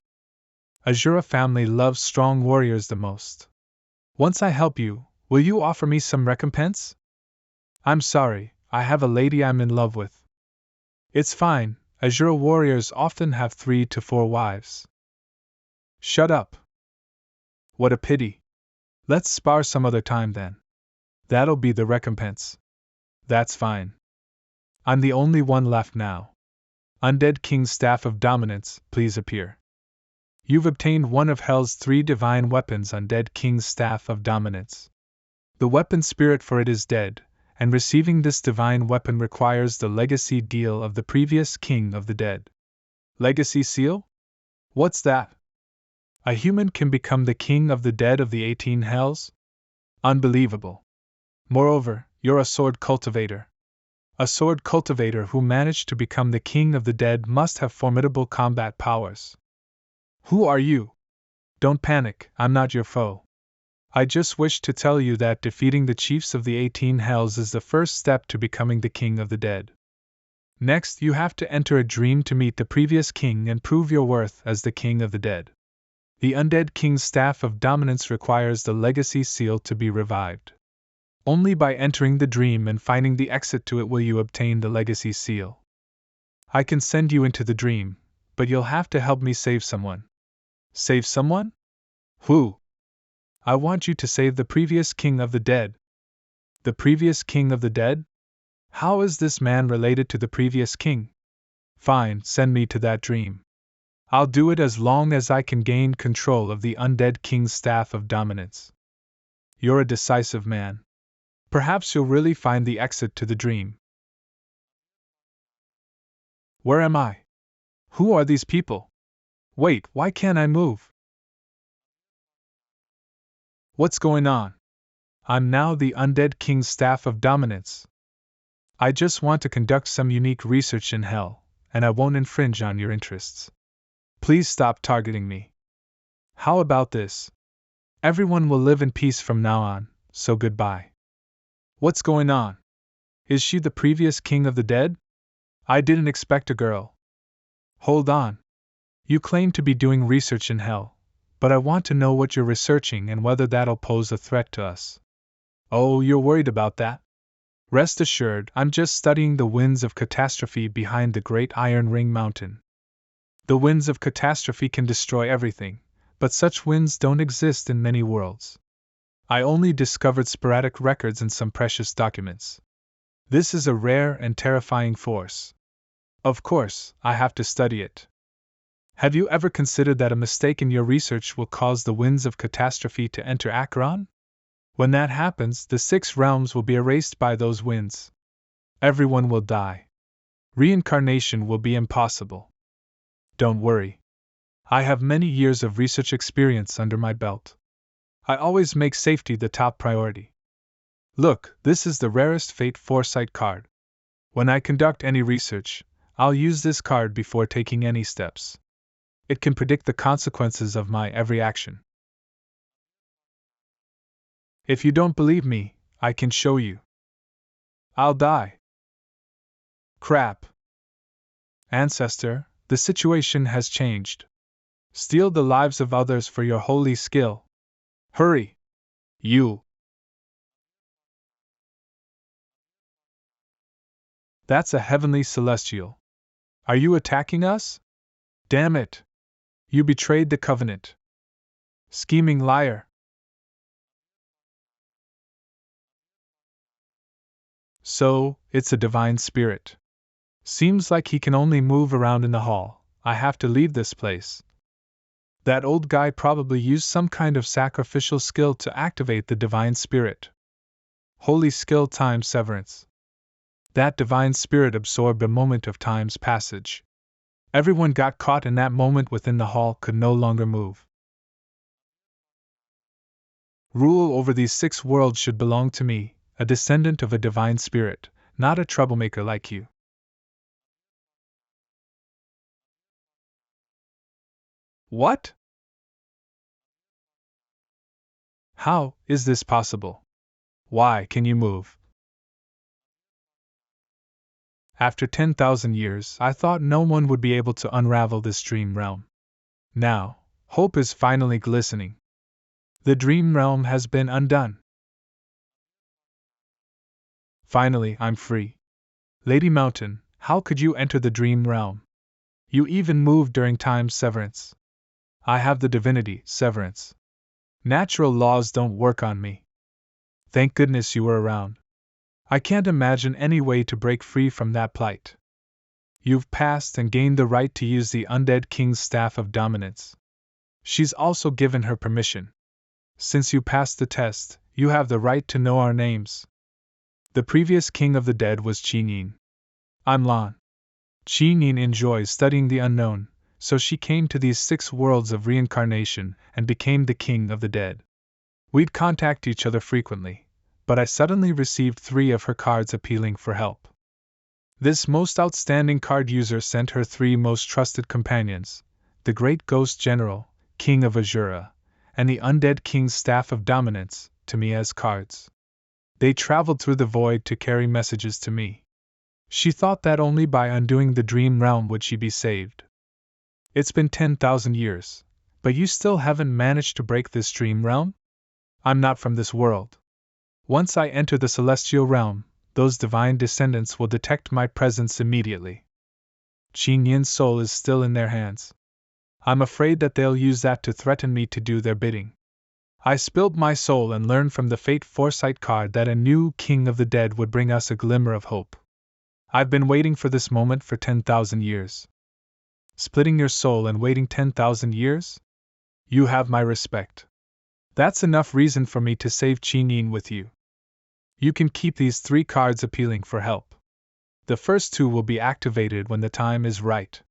Azura family loves strong warriors the most. Once I help you, will you offer me some recompense? I'm sorry, I have a lady I'm in love with. It's fine, Azure warriors often have 3 to 4 wives. Shut up. What a pity. Let's spar some other time then. That'll be the recompense. That's fine. I'm the only one left now. Undead King's Staff of Dominance, please appear. You've obtained one of Hell's 3 divine weapons, Undead King's Staff of Dominance. The weapon spirit for it is dead, and receiving this divine weapon requires the legacy deal of the previous king of the dead. Legacy seal? What's that? A human can become the king of the dead of the 18 hells? Unbelievable. Moreover, you're a sword cultivator. A sword cultivator who managed to become the king of the dead must have formidable combat powers. Who are you? Don't panic, I'm not your foe. I just wish to tell you that defeating the chiefs of the 18 hells is the first step to becoming the king of the dead. Next, you have to enter a dream to meet the previous king and prove your worth as the king of the dead. The Undead King's Staff of Dominance requires the legacy seal to be revived. Only by entering the dream and finding the exit to it will you obtain the legacy seal. I can send you into the dream, but you'll have to help me save someone. Save someone? Who? I want you to save the previous king of the dead. The previous king of the dead? How is this man related to the previous king? Fine, send me to that dream. I'll do it as long as I can gain control of the Undead King's Staff of Dominance. You're a decisive man. Perhaps you'll really find the exit to the dream. Where am I? Who are these people? Wait, why can't I move? What's going on? I'm now the Undead King's Staff of Dominance. I just want to conduct some unique research in Hell, and I won't infringe on your interests. Please stop targeting me. How about this? Everyone will live in peace from now on, so goodbye. What's going on? Is she the previous king of the dead? I didn't expect a girl. Hold on. You claim to be doing research in Hell, but I want to know what you're researching and whether that'll pose a threat to us. Oh, you're worried about that? Rest assured, I'm just studying the winds of catastrophe behind the Great Iron Ring Mountain. The winds of catastrophe can destroy everything, but such winds don't exist in many worlds. I only discovered sporadic records and some precious documents. This is a rare and terrifying force. Of course, I have to study it. Have you ever considered that a mistake in your research will cause the winds of catastrophe to enter Acheron? When that happens, the 6 realms will be erased by those winds. Everyone will die. Reincarnation will be impossible. Don't worry. I have many years of research experience under my belt. I always make safety the top priority. Look, this is the rarest Fate Foresight card. When I conduct any research, I'll use this card before taking any steps. It can predict the consequences of my every action. If you don't believe me, I can show you. I'll die. Crap. Ancestor, the situation has changed. Steal the lives of others for your holy skill. Hurry! You! That's a heavenly celestial. Are you attacking us? Damn it! You betrayed the covenant. Scheming liar! So, it's a divine spirit. Seems like he can only move around in the hall. I have to leave this place. That old guy probably used some kind of sacrificial skill to activate the divine spirit. Holy skill times severance. That divine spirit absorbed a moment of time's passage. Everyone got caught in that moment within the hall could no longer move. Rule over these 6 worlds should belong to me, a descendant of a divine spirit, not a troublemaker like you. What? How is this possible? Why can you move? After 10,000 years, I thought no one would be able to unravel this dream realm. Now, hope is finally glistening. The dream realm has been undone. Finally, I'm free. Lady Mountain, how could you enter the dream realm? You even moved during time's severance. I have the divinity, severance. Natural laws don't work on me. Thank goodness you were around. I can't imagine any way to break free from that plight. You've passed and gained the right to use the undead king's staff of dominance. She's also given her permission. Since you passed the test, you have the right to know our names. The previous king of the dead was Qin Yin. I'm Lan. Qin Yin enjoys studying the unknown, so she came to these 6 worlds of reincarnation and became the king of the dead. We'd contact each other frequently, but I suddenly received 3 of her cards appealing for help. This most outstanding card user sent her 3 most trusted companions, the Great Ghost General, King of Azura, and the Undead King's Staff of Dominance, to me as cards. They traveled through the void to carry messages to me. She thought that only by undoing the dream realm would she be saved. It's been 10,000 years, but you still haven't managed to break this dream realm? I'm not from this world. Once I enter the celestial realm, those divine descendants will detect my presence immediately. Qin Yin's soul is still in their hands. I'm afraid that they'll use that to threaten me to do their bidding. I spilled my soul and learned from the Fate Foresight card that a new king of the dead would bring us a glimmer of hope. I've been waiting for this moment for 10,000 years. Splitting your soul and waiting 10,000 years? You have my respect. That's enough reason for me to save Qin Yin with you. You can keep these 3 cards appealing for help. The first 2 will be activated when the time is right.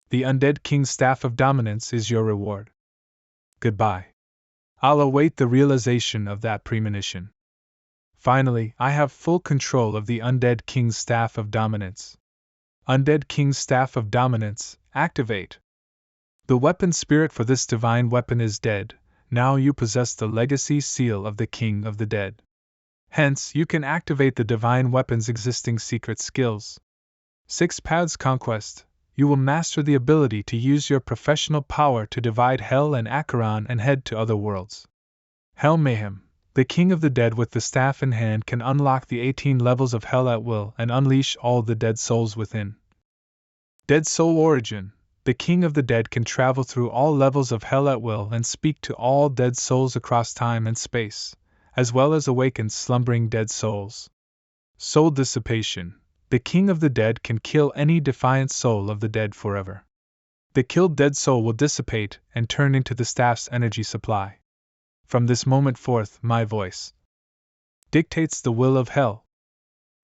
The Undead King's Staff of Dominance is your reward. Goodbye. I'll await the realization of that premonition. Finally, I have full control of the Undead King's Staff of Dominance. Undead King's Staff of Dominance, activate. The weapon spirit for this divine weapon is dead. Now you possess the legacy seal of the King of the Dead. Hence, you can activate the divine weapon's existing secret skills. 6 Paths Conquest. You will master the ability to use your professional power to divide Hell and Acheron and head to other worlds. Hell Mayhem. The King of the Dead with the staff in hand can unlock the 18 levels of Hell at will and unleash all the dead souls within. Dead Soul Origin. The King of the Dead can travel through all levels of Hell at will and speak to all dead souls across time and space, as well as awaken slumbering dead souls. Soul Dissipation. The King of the Dead can kill any defiant soul of the dead forever. The killed dead soul will dissipate and turn into the staff's energy supply. From this moment forth, my voice dictates the will of Hell.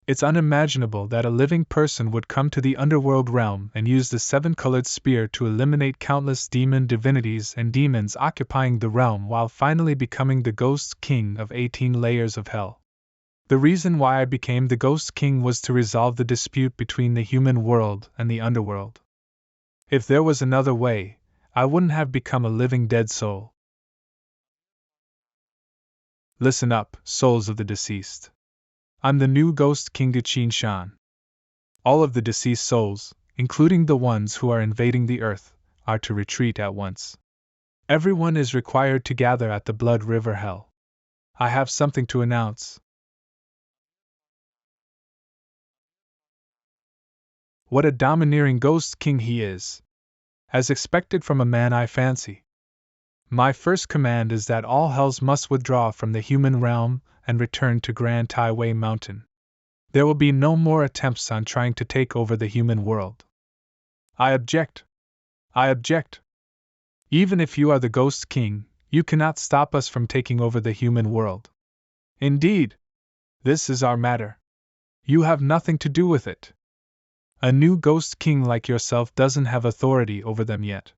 It's unimaginable that a living person would come to the Underworld realm and use the 7-colored spear to eliminate countless demon divinities and demons occupying the realm while finally becoming the Ghost King of 18 layers of Hell. The reason why I became the Ghost King was to resolve the dispute between the human world and the underworld. If there was another way, I wouldn't have become a living dead soul. Listen up, souls of the deceased. I'm the new Ghost King Qin Shan. All of the deceased souls, including the ones who are invading the earth, are to retreat at once. Everyone is required to gather at the Blood River Hell. I have something to announce. What a domineering Ghost King he is! As expected from a man I fancy. My first command is that all hells must withdraw from the human realm and return to Grand Taiwei Mountain. There will be no more attempts on trying to take over the human world. I object. I object. Even if you are the Ghost King, you cannot stop us from taking over the human world. Indeed, this is our matter. You have nothing to do with it. A new Ghost King like yourself doesn't have authority over them yet.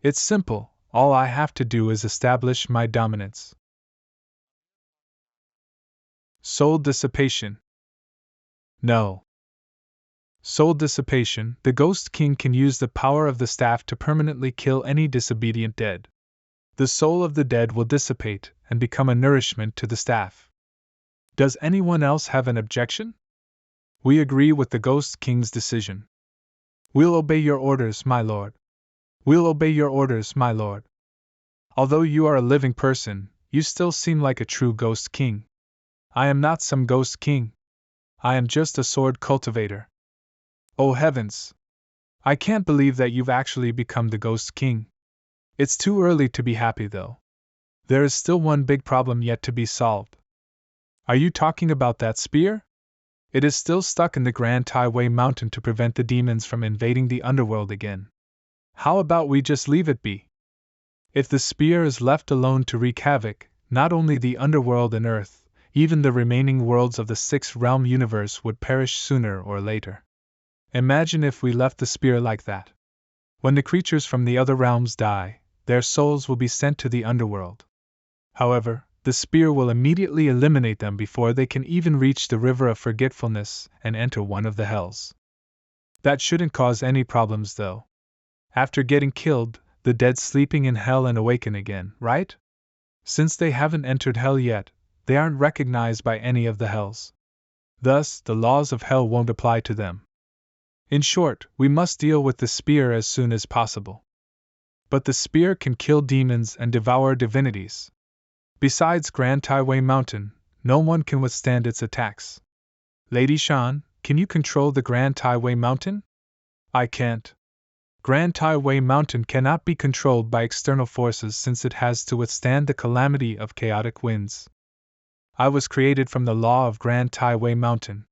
It's simple, all I have to do is establish my dominance. Soul Dissipation. No. Soul Dissipation. The Ghost King can use the power of the staff to permanently kill any disobedient dead. The soul of the dead will dissipate and become a nourishment to the staff. Does anyone else have an objection? We agree with the Ghost King's decision. We'll obey your orders, my lord. We'll obey your orders, my lord. Although you are a living person, you still seem like a true ghost king. I am not some ghost king. I am just a sword cultivator. Oh heavens! I can't believe that you've actually become the ghost king. It's too early to be happy though. There is still one big problem yet to be solved. Are you talking about that spear? It is still stuck in the Grand Highway Mountain to prevent the demons from invading the Underworld again. How about we just leave it be? If the spear is left alone to wreak havoc, not only the Underworld and Earth, even the remaining worlds of the Sixth Realm universe would perish sooner or later. Imagine if we left the spear like that. When the creatures from the other realms die, their souls will be sent to the Underworld. However, the spear will immediately eliminate them before they can even reach the River of Forgetfulness and enter one of the hells. That shouldn't cause any problems though. After getting killed, the dead sleeping in hell and awaken again, right? Since they haven't entered hell yet, they aren't recognized by any of the hells. Thus, the laws of hell won't apply to them. In short, we must deal with the spear as soon as possible. But the spear can kill demons and devour divinities. Besides Grand Highway Mountain, no one can withstand its attacks. Lady Shan, can you control the Grand Highway Mountain? I can't. Grand Highway Mountain cannot be controlled by external forces since it has to withstand the calamity of chaotic winds. I was created from the law of Grand Highway Mountain.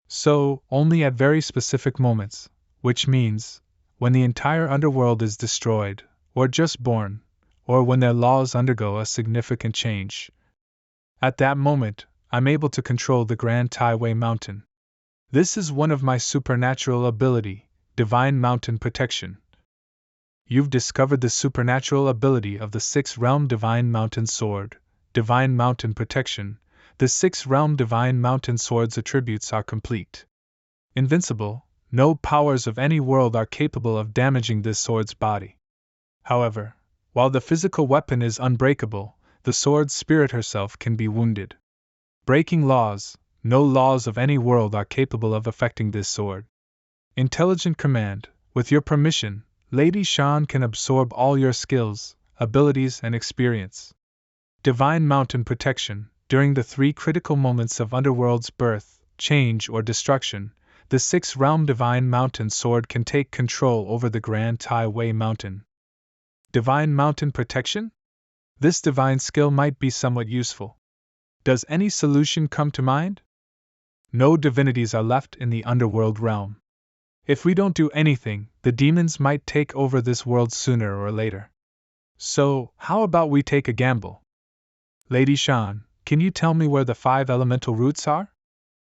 So, only at very specific moments, which means, when the entire underworld is destroyed, or just born, or when their laws undergo a significant change. At that moment, I'm able to control the Grand Highway Mountain. This is one of my supernatural ability, Divine Mountain Protection. You've discovered the supernatural ability of the Sixth Realm Divine Mountain Sword, Divine Mountain Protection. The Sixth Realm Divine Mountain Sword's attributes are complete. Invincible, no powers of any world are capable of damaging this sword's body. However, while the physical weapon is unbreakable, the sword's spirit herself can be wounded. Breaking laws, no laws of any world are capable of affecting this sword. Intelligent Command, with your permission, Lady Shan can absorb all your skills, abilities, and experience. Divine Mountain Protection. During the 3 critical moments of Underworld's birth, change, or destruction, the Sixth Realm Divine Mountain Sword can take control over the Grand Highway Mountain. Divine Mountain Protection? This divine skill might be somewhat useful. Does any solution come to mind? No divinities are left in the Underworld realm. If we don't do anything, the demons might take over this world sooner or later. So, how about we take a gamble? Lady Shan, can you tell me where the 5 elemental roots are?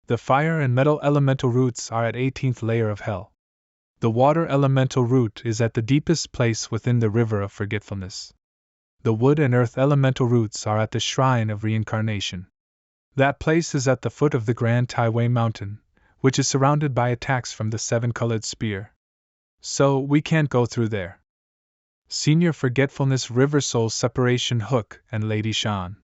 The fire and metal elemental roots are at 18th layer of hell. The water elemental root is at the deepest place within the River of Forgetfulness. The wood and earth elemental roots are at the Shrine of Reincarnation. That place is at the foot of the Grand Highway Mountain, which is surrounded by attacks from the 7-colored spear. So, we can't go through there. Senior Forgetfulness River Soul Separation Hook and Lady Shan.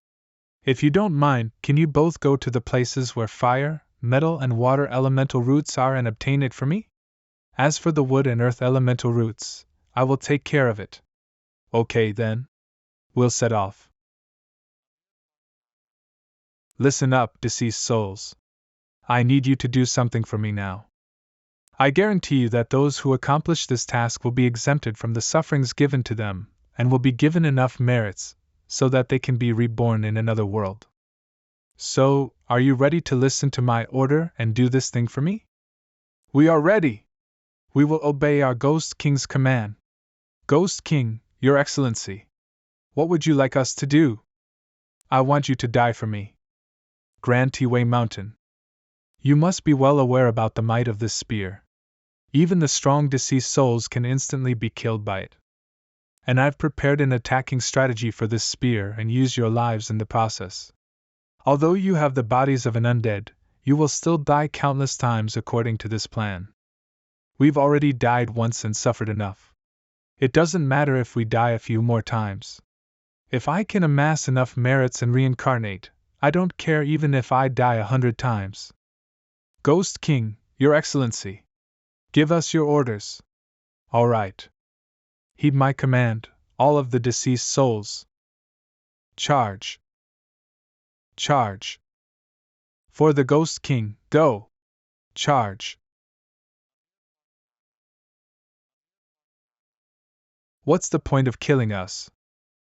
If you don't mind, can you both go to the places where fire, metal, and water elemental roots are and obtain it for me? As for the wood and earth elemental roots, I will take care of it. Okay then. We'll set off. Listen up, deceased souls. I need you to do something for me now. I guarantee you that those who accomplish this task will be exempted from the sufferings given to them, and will be given enough merits so that they can be reborn in another world. So, are you ready to listen to my order and do this thing for me? We are ready! We will obey our Ghost King's command. Ghost King, Your Excellency. What would you like us to do? I want you to die for me. Grand Highway Mountain. You must be well aware about the might of this spear. Even the strong deceased souls can instantly be killed by it. And I've prepared an attacking strategy for this spear and use your lives in the process. Although you have the bodies of an undead, you will still die countless times according to this plan. We've already died once and suffered enough. It doesn't matter if we die a few more times. If I can amass enough merits and reincarnate, I don't care even if I die 100 times. Ghost King, Your Excellency. Give us your orders. All right. Heed my command, all of the deceased souls. Charge. Charge. For the Ghost King, go! Charge. What's the point of killing us?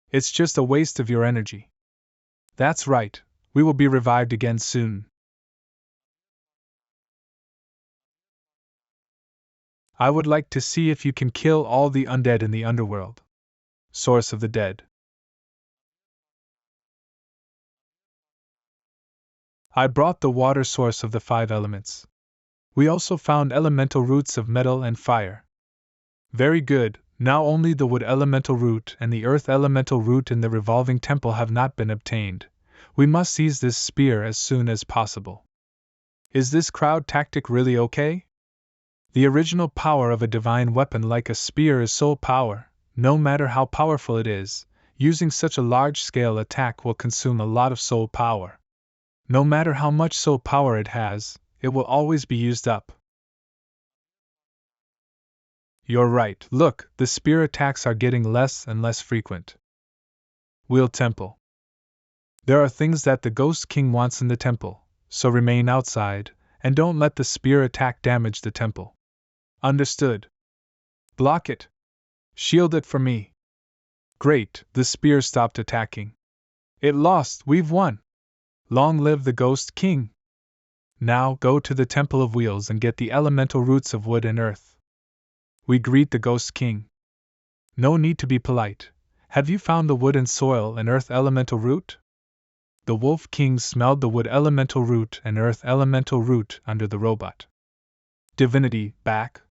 It's just a waste of your energy. That's right, we will be revived again soon. I would like to see if you can kill all the undead in the underworld. Source of the dead. I brought the water source of the 5 elements. We also found elemental roots of metal and fire. Very good, now only the wood elemental root and the earth elemental root in the revolving temple have not been obtained. We must seize this spear as soon as possible. Is this crowd tactic really okay? The original power of a divine weapon like a spear is soul power. No matter how powerful it is, using such a large-scale attack will consume a lot of soul power. No matter how much soul power it has, it will always be used up. You're right, look, the spear attacks are getting less and less frequent. Wheel Temple. There are things that the Ghost King wants in the temple, so remain outside, and don't let the spear attack damage the temple. Understood. Block it. Shield it for me. Great, the spear stopped attacking. It lost, we've won. Long live the Ghost King. Now go to the Temple of Wheels and get the elemental roots of wood and earth. We greet the Ghost King. No need to be polite. Have you found the wood and soil and earth elemental root? The Wolf King smelled the wood elemental root and earth elemental root under the robot. Divinity, back.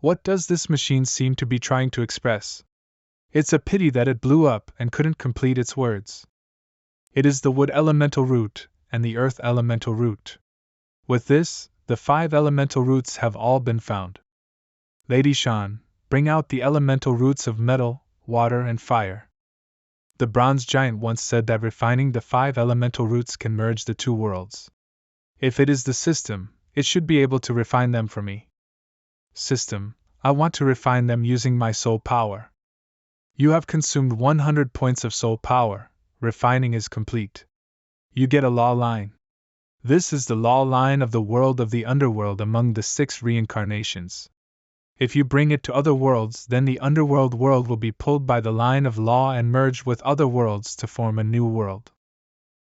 What does this machine seem to be trying to express? It's a pity that it blew up and couldn't complete its words. It is the wood elemental root and the earth elemental root. With this, the 5 elemental roots have all been found. Lady Shan, bring out the elemental roots of metal, water, and fire. The bronze giant once said that refining the 5 elemental roots can merge the 2 worlds. If it is the system, it should be able to refine them for me. System, I want to refine them using my soul power. You have consumed 100 points of soul power. Refining is complete. You get a law line. This is the law line of the world of the underworld among the 6 reincarnations. If you bring it to other worlds, then the underworld world will be pulled by the line of law and merge with other worlds to form a new world.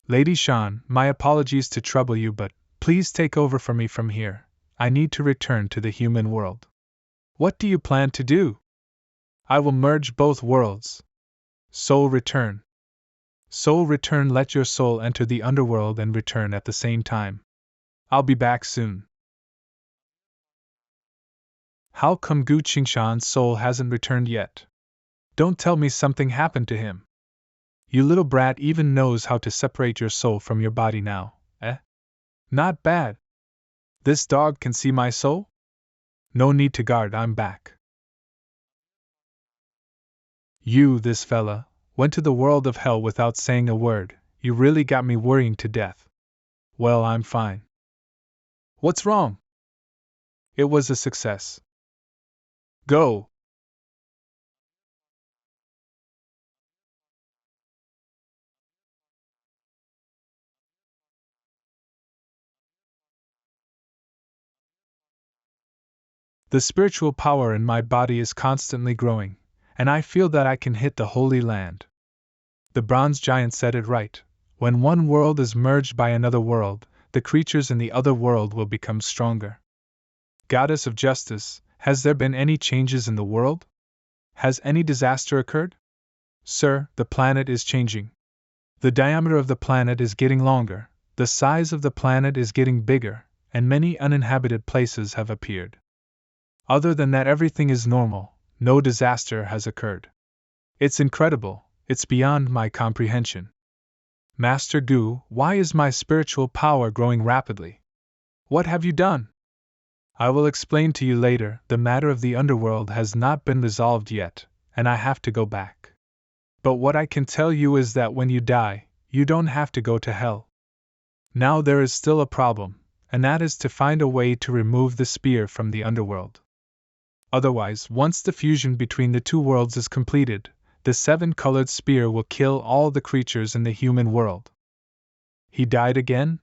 Lady Shan, my apologies to trouble you, but please take over for me from here. I need to return to the human world. What do you plan to do? I will merge both worlds. Soul return. Soul return, let your soul enter the underworld and return at the same time. I'll be back soon. How come Gu Qingshan's soul hasn't returned yet? Don't tell me something happened to him. You little brat even knows how to separate your soul from your body now, eh? Not bad. This dog can see my soul? No need to guard, I'm back. You, this fella, went to the world of hell without saying a word. You really got me worrying to death. Well, I'm fine. What's wrong? It was a success. Go! The spiritual power in my body is constantly growing, and I feel that I can hit the Holy Land. The bronze giant said it right. When one world is merged by another world, the creatures in the other world will become stronger. Goddess of Justice, has there been any changes in the world? Has any disaster occurred? Sir, the planet is changing. The diameter of the planet is getting longer, the size of the planet is getting bigger, and many uninhabited places have appeared. Other than that, everything is normal, no disaster has occurred. It's incredible, it's beyond my comprehension. Master Gu, why is my spiritual power growing rapidly? What have you done? I will explain to you later. The matter of the underworld has not been resolved yet, and I have to go back. But what I can tell you is that when you die, you don't have to go to hell. Now there is still a problem, and that is to find a way to remove the spear from the underworld. Otherwise, once the fusion between the 2 worlds is completed, the 7-colored spear will kill all the creatures in the human world. He died again?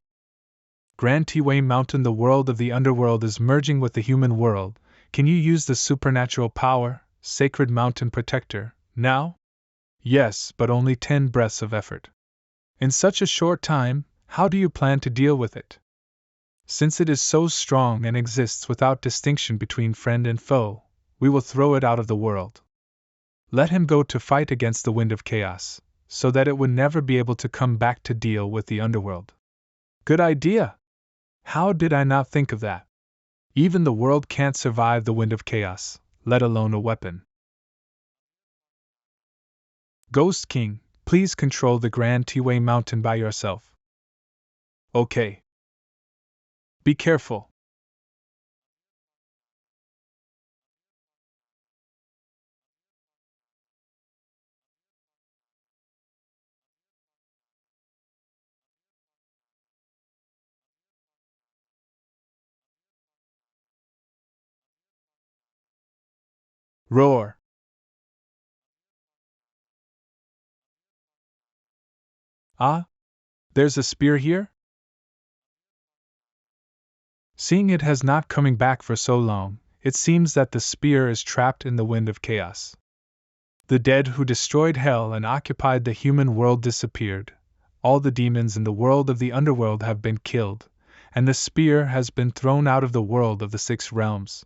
Grand Tiwei Mountain, the world of the underworld is merging with the human world. Can you use the supernatural power, Sacred Mountain Protector, now? Yes, but only 10 breaths of effort. In such a short time, how do you plan to deal with it? Since it is so strong and exists without distinction between friend and foe, we will throw it out of the world. Let him go to fight against the wind of chaos, so that it would never be able to come back to deal with the underworld. Good idea! How did I not think of that? Even the world can't survive the wind of chaos, let alone a weapon. Ghost King, please control the Grand Tiwei Mountain by yourself. Okay. Be careful. Roar! Ah? There's a spear here? Seeing it has not coming back for so long, it seems that the spear is trapped in the wind of chaos. The dead who destroyed hell and occupied the human world disappeared, all the demons in the world of the underworld have been killed, and the spear has been thrown out of the world of the 6 realms.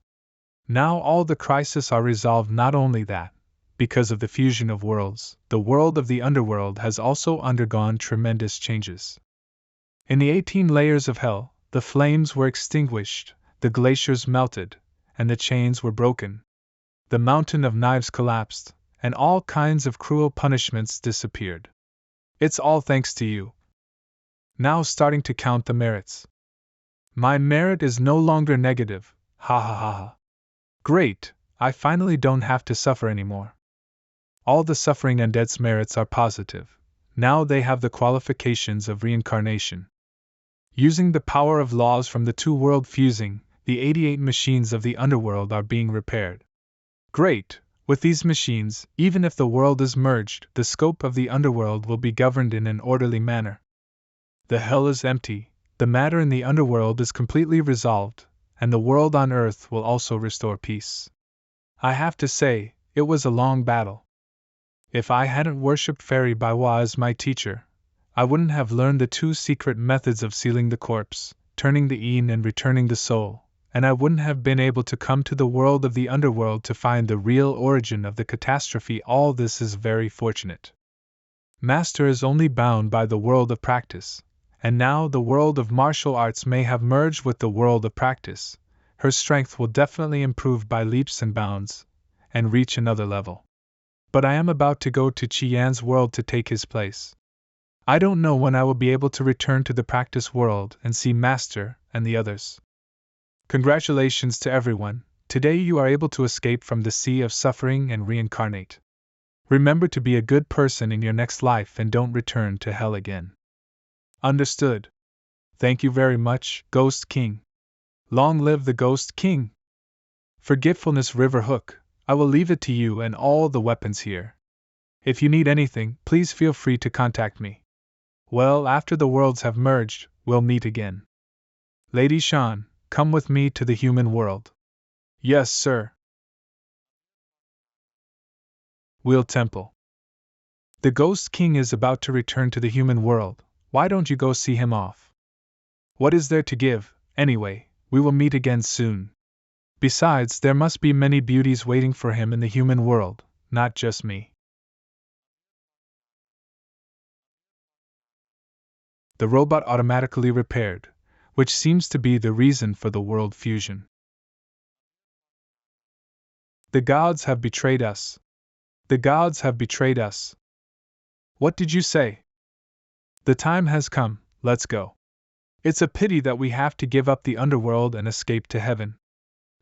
Now all the crises are resolved. Not only that, because of the fusion of worlds, the world of the underworld has also undergone tremendous changes. In the 18 layers of hell, the flames were extinguished, the glaciers melted, and the chains were broken. The mountain of knives collapsed, and all kinds of cruel punishments disappeared. It's all thanks to you. Now starting to count the merits. My merit is no longer negative, ha ha ha ha. Great, I finally don't have to suffer anymore. All the suffering undead's merits are positive. Now they have the qualifications of reincarnation. Using the power of laws from the 2-world fusing, the 88 machines of the underworld are being repaired. Great! With these machines, even if the world is merged, the scope of the underworld will be governed in an orderly manner. The hell is empty, the matter in the underworld is completely resolved, and the world on earth will also restore peace. I have to say, it was a long battle. If I hadn't worshipped Fairy Baiwa as my teacher, I wouldn't have learned the 2 secret methods of sealing the corpse, turning the Yin and returning the soul, and I wouldn't have been able to come to the world of the underworld to find the real origin of the catastrophe. All this is very fortunate. Master is only bound by the world of practice, and now the world of martial arts may have merged with the world of practice. Her strength will definitely improve by leaps and bounds, and reach another level. But I am about to go to Qi Yan's world to take his place. I don't know when I will be able to return to the practice world and see Master and the others. Congratulations to everyone, today you are able to escape from the sea of suffering and reincarnate. Remember to be a good person in your next life and don't return to hell again. Understood. Thank you very much, Ghost King. Long live the Ghost King! Forgetfulness River Hook, I will leave it to you and all the weapons here. If you need anything, please feel free to contact me. Well, after the worlds have merged, we'll meet again. Lady Shan, come with me to the human world. Yes, sir. Wheel Temple. The Ghost King is about to return to the human world. Why don't you go see him off? What is there to give, anyway? We will meet again soon. Besides, there must be many beauties waiting for him in the human world, not just me. The robot automatically repaired, which seems to be the reason for the world fusion. The gods have betrayed us. The gods have betrayed us. What did you say? The time has come, let's go. It's a pity that we have to give up the underworld and escape to heaven.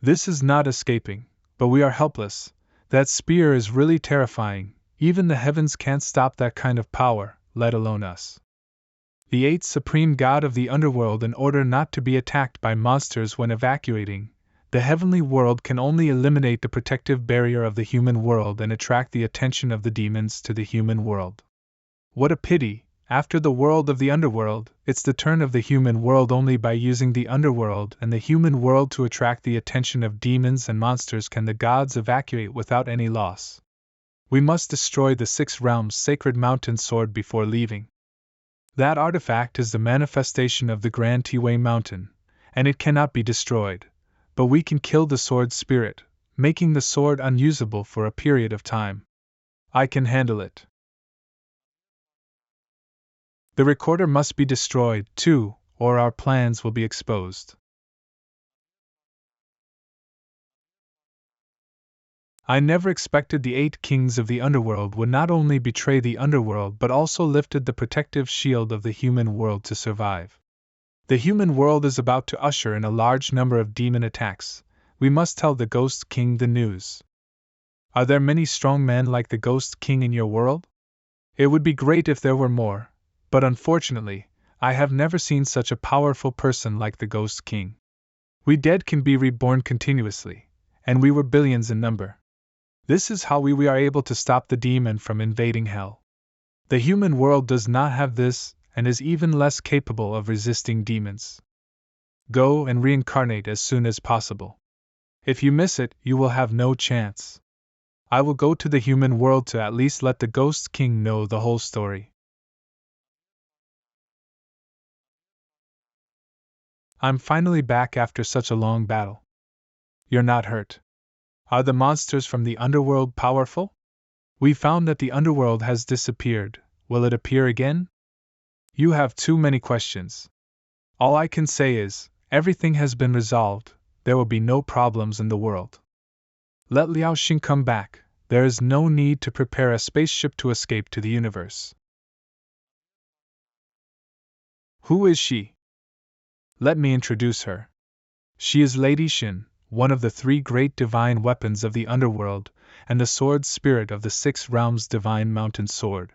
This is not escaping, but we are helpless. That spear is really terrifying, even the heavens can't stop that kind of power, let alone us. The 8th supreme god of the underworld, in order not to be attacked by monsters when evacuating, the heavenly world can only eliminate the protective barrier of the human world and attract the attention of the demons to the human world. What a pity, After the world of the Underworld, it's the turn of the human world. Only by using the Underworld and the human world to attract the attention of demons and monsters can the gods evacuate without any loss. We must destroy the 6 realms' sacred mountain sword before leaving. That artifact is the manifestation of the Grand Tiwei Mountain, and it cannot be destroyed, but we can kill the sword spirit, making the sword unusable for a period of time. I can handle it. The recorder must be destroyed, too, or our plans will be exposed. I never expected the 8 kings of the Underworld would not only betray the Underworld but also lifted the protective shield of the human world to survive. The human world is about to usher in a large number of demon attacks. We must tell the Ghost King the news. Are there many strong men like the Ghost King in your world? It would be great if there were more, but unfortunately, I have never seen such a powerful person like the Ghost King. We dead can be reborn continuously, and we were billions in number. This is how we are able to stop the demon from invading hell. The human world does not have this, and is even less capable of resisting demons. Go and reincarnate as soon as possible. If you miss it, you will have no chance. I will go to the human world to at least let the Ghost King know the whole story. I'm finally back after such a long battle. You're not hurt. Are the monsters from the Underworld powerful? We found that the Underworld has disappeared. Will it appear again? You have too many questions. All I can say is, everything has been resolved, there will be no problems in the world. Let Liao Xing come back, there is no need to prepare a spaceship to escape to the universe. Who is she? Let me introduce her. She is Lady Xin, one of the 3 great divine weapons of the Underworld, and the sword spirit of the 6 realms' divine mountain sword.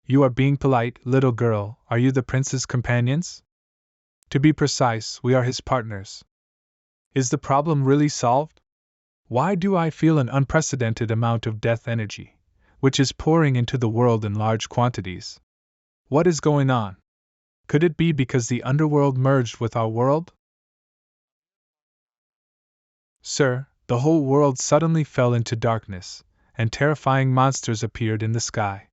You are being polite, little girl. Are you the prince's companions? To be precise, we are his partners. Is the problem really solved? Why do I feel an unprecedented amount of death energy, which is pouring into the world in large quantities? What is going on? Could it be because the Underworld merged with our world? Sir, the whole world suddenly fell into darkness, and terrifying monsters appeared in the sky.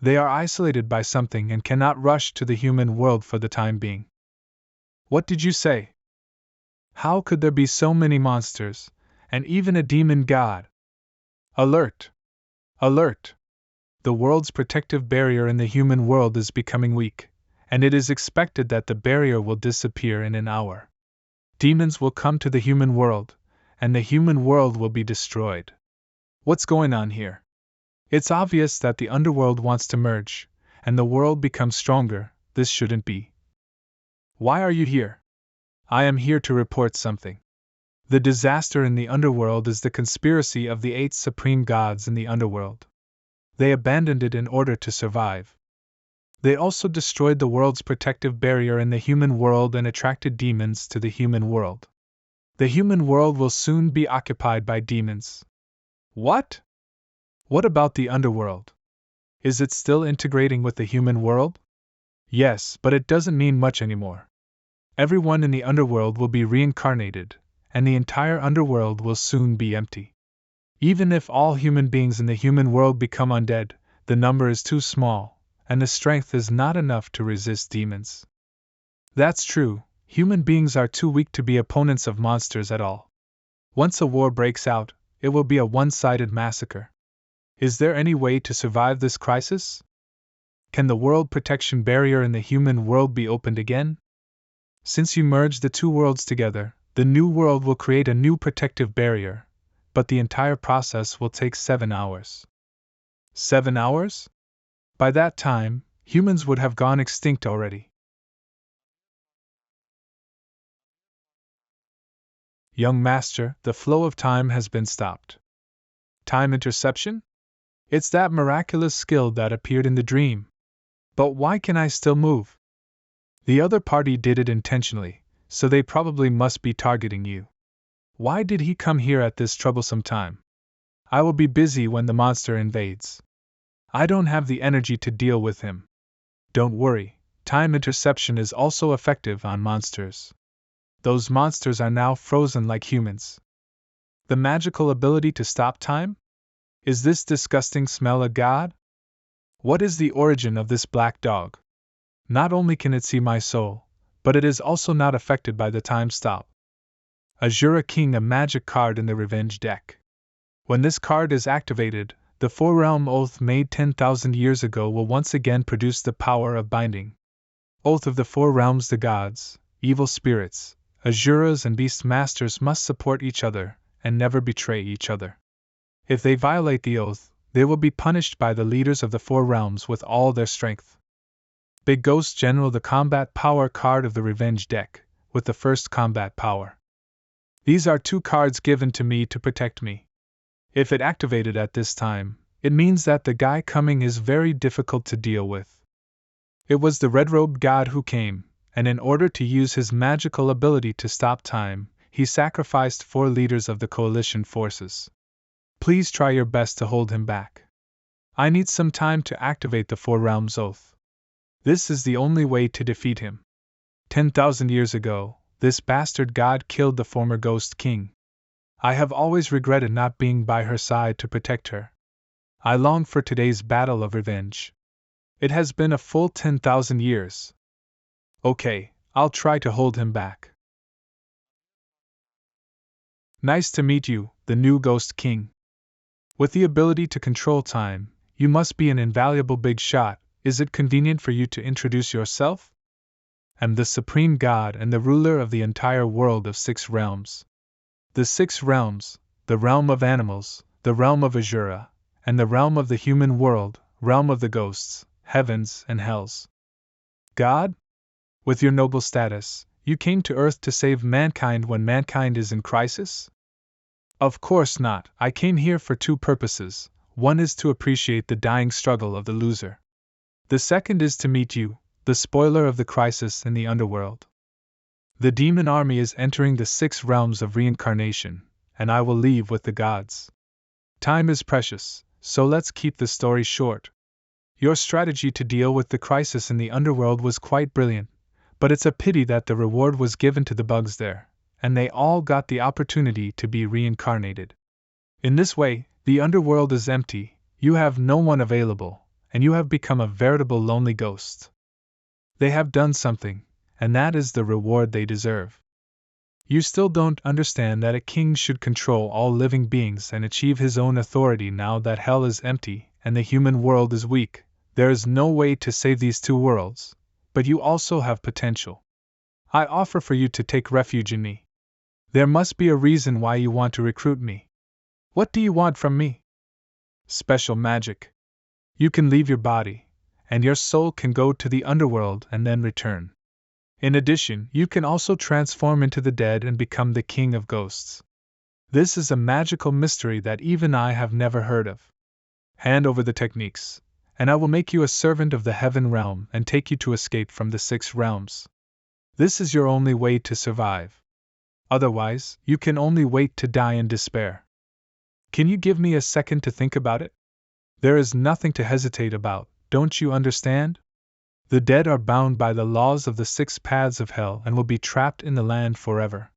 They are isolated by something and cannot rush to the human world for the time being. What did you say? How could there be so many monsters, and even a demon god? Alert! Alert! The world's protective barrier in the human world is becoming weak, and it is expected that the barrier will disappear in an hour. Demons will come to the human world, and the human world will be destroyed. What's going on here? It's obvious that the Underworld wants to merge, and the world becomes stronger. This shouldn't be. Why are you here? I am here to report something. The disaster in the Underworld is the conspiracy of the 8 supreme gods in the Underworld. They abandoned it in order to survive. They also destroyed the world's protective barrier in the human world and attracted demons to the human world. The human world will soon be occupied by demons. What? What about the Underworld? Is it still integrating with the human world? Yes, but it doesn't mean much anymore. Everyone in the Underworld will be reincarnated, and the entire Underworld will soon be empty. Even if all human beings in the human world become undead, the number is too small, and the strength is not enough to resist demons. That's true, human beings are too weak to be opponents of monsters at all. Once a war breaks out, it will be a one-sided massacre. Is there any way to survive this crisis? Can the world protection barrier in the human world be opened again? Since you merge the 2 worlds together, the new world will create a new protective barrier, but the entire process will take 7 hours. 7 hours? By that time, humans would have gone extinct already. Young master, the flow of time has been stopped. Time interception? It's that miraculous skill that appeared in the dream. But why can I still move? The other party did it intentionally, so they probably must be targeting you. Why did he come here at this troublesome time? I will be busy when the monster invades. I don't have the energy to deal with him. Don't worry, time interception is also effective on monsters. Those monsters are now frozen like humans. The magical ability to stop time? Is this disgusting smell a god? What is the origin of this black dog? Not only can it see my soul, but it is also not affected by the time stop. Azura King, a magic card in the Revenge deck. When this card is activated, the four-realm oath made 10,000 years ago will once again produce the power of binding. Oath of the four realms: the gods, evil spirits, Azuras and beast masters must support each other and never betray each other. If they violate the oath, they will be punished by the leaders of the four realms with all their strength. Big Ghost General, the combat power card of the Revenge deck, with the first combat power. These are two cards given to me to protect me. If it activated at this time, it means that the guy coming is very difficult to deal with. It was the red-robed god who came, and in order to use his magical ability to stop time, he sacrificed 4 leaders of the coalition forces. Please try your best to hold him back. I need some time to activate the Four Realms Oath. This is the only way to defeat him. 10,000 years ago, this bastard god killed the former Ghost King. I have always regretted not being by her side to protect her. I long for today's battle of revenge. It has been a full 10,000 years. Okay, I'll try to hold him back. Nice to meet you, the new Ghost King. With the ability to control time, you must be an invaluable big shot. Is it convenient for you to introduce yourself? I'm the Supreme God and the ruler of the entire world of 6 realms. The 6 realms, the realm of animals, the realm of Azura, and the realm of the human world, realm of the ghosts, heavens and hells. God? With your noble status, you came to Earth to save mankind when mankind is in crisis? Of course not. I came here for 2 purposes. One is to appreciate the dying struggle of the loser. The second is to meet you, the spoiler of the crisis in the Underworld. The demon army is entering the 6 realms of reincarnation, and I will leave with the gods. Time is precious, so let's keep the story short. Your strategy to deal with the crisis in the Underworld was quite brilliant, but it's a pity that the reward was given to the bugs there, and they all got the opportunity to be reincarnated. In this way, the Underworld is empty, you have no one available, and you have become a veritable lonely ghost. They have done something, and that is the reward they deserve. You still don't understand that a king should control all living beings and achieve his own authority now that hell is empty and the human world is weak. There is no way to save these 2 worlds, but you also have potential. I offer for you to take refuge in me. There must be a reason why you want to recruit me. What do you want from me? Special magic. You can leave your body, and your soul can go to the Underworld and then return. In addition, you can also transform into the dead and become the king of ghosts. This is a magical mystery that even I have never heard of. Hand over the techniques, and I will make you a servant of the heaven realm and take you to escape from the 6 realms. This is your only way to survive. Otherwise, you can only wait to die in despair. Can you give me a second to think about it? There is nothing to hesitate about, don't you understand? The dead are bound by the laws of the 6 paths of hell and will be trapped in the land forever.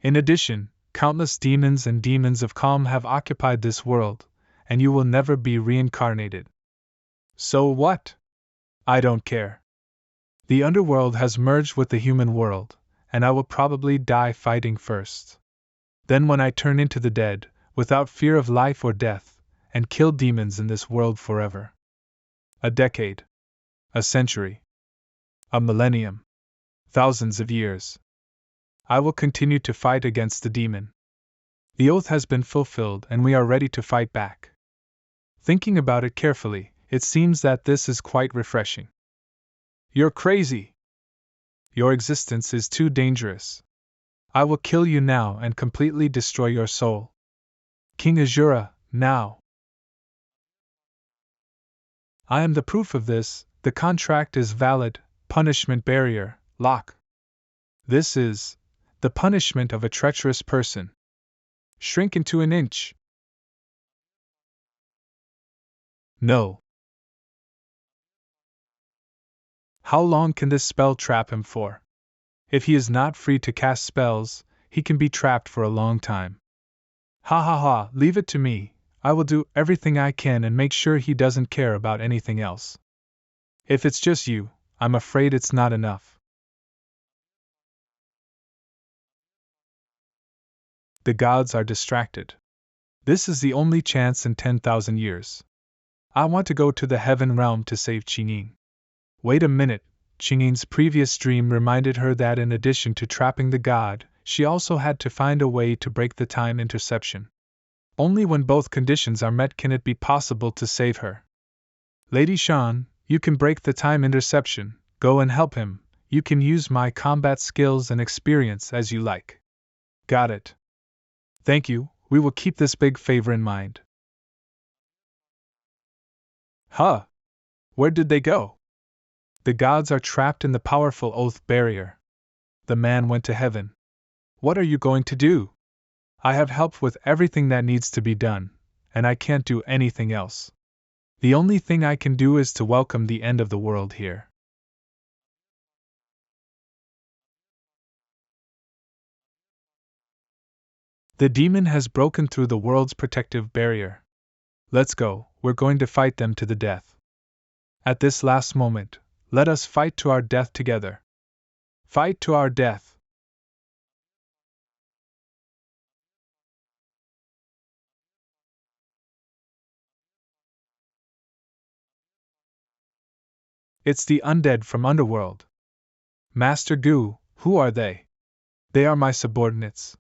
In addition, countless demons and demons of calm have occupied this world, and you will never be reincarnated. So what? I don't care. The Underworld has merged with the human world, and I will probably die fighting first. Then when I turn into the dead, without fear of life or death, and kill demons in this world forever. A decade. A century. A millennium. Thousands of years. I will continue to fight against the demon. The oath has been fulfilled and we are ready to fight back. Thinking about it carefully, it seems that this is quite refreshing. You're crazy. Your existence is too dangerous. I will kill you now and completely destroy your soul. King Azura, now. I am the proof of this. The contract is valid. Punishment barrier, lock. This is the punishment of a treacherous person. Shrink into an inch. No. How long can this spell trap him for? If he is not free to cast spells, he can be trapped for a long time. Ha ha ha, leave it to me. I will do everything I can and make sure he doesn't care about anything else. If it's just you, I'm afraid it's not enough. The gods are distracted. This is the only chance in 10,000 years. I want to go to the heaven realm to save Qingyin. Wait a minute, Qingyin's previous dream reminded her that in addition to trapping the god, she also had to find a way to break the time interception. Only when both conditions are met can it be possible to save her. Lady Shan, you can break the time interception, go and help him, you can use my combat skills and experience as you like. Got it. Thank you, we will keep this big favor in mind. Huh? Where did they go? The gods are trapped in the powerful oath barrier. The man went to heaven. What are you going to do? I have helped with everything that needs to be done, and I can't do anything else. The only thing I can do is to welcome the end of the world here. The demon has broken through the world's protective barrier. Let's go, we're going to fight them to the death. At this last moment, let us fight to our death together. Fight to our death. It's the undead from Underworld. Master Gu, who are they? They are my subordinates.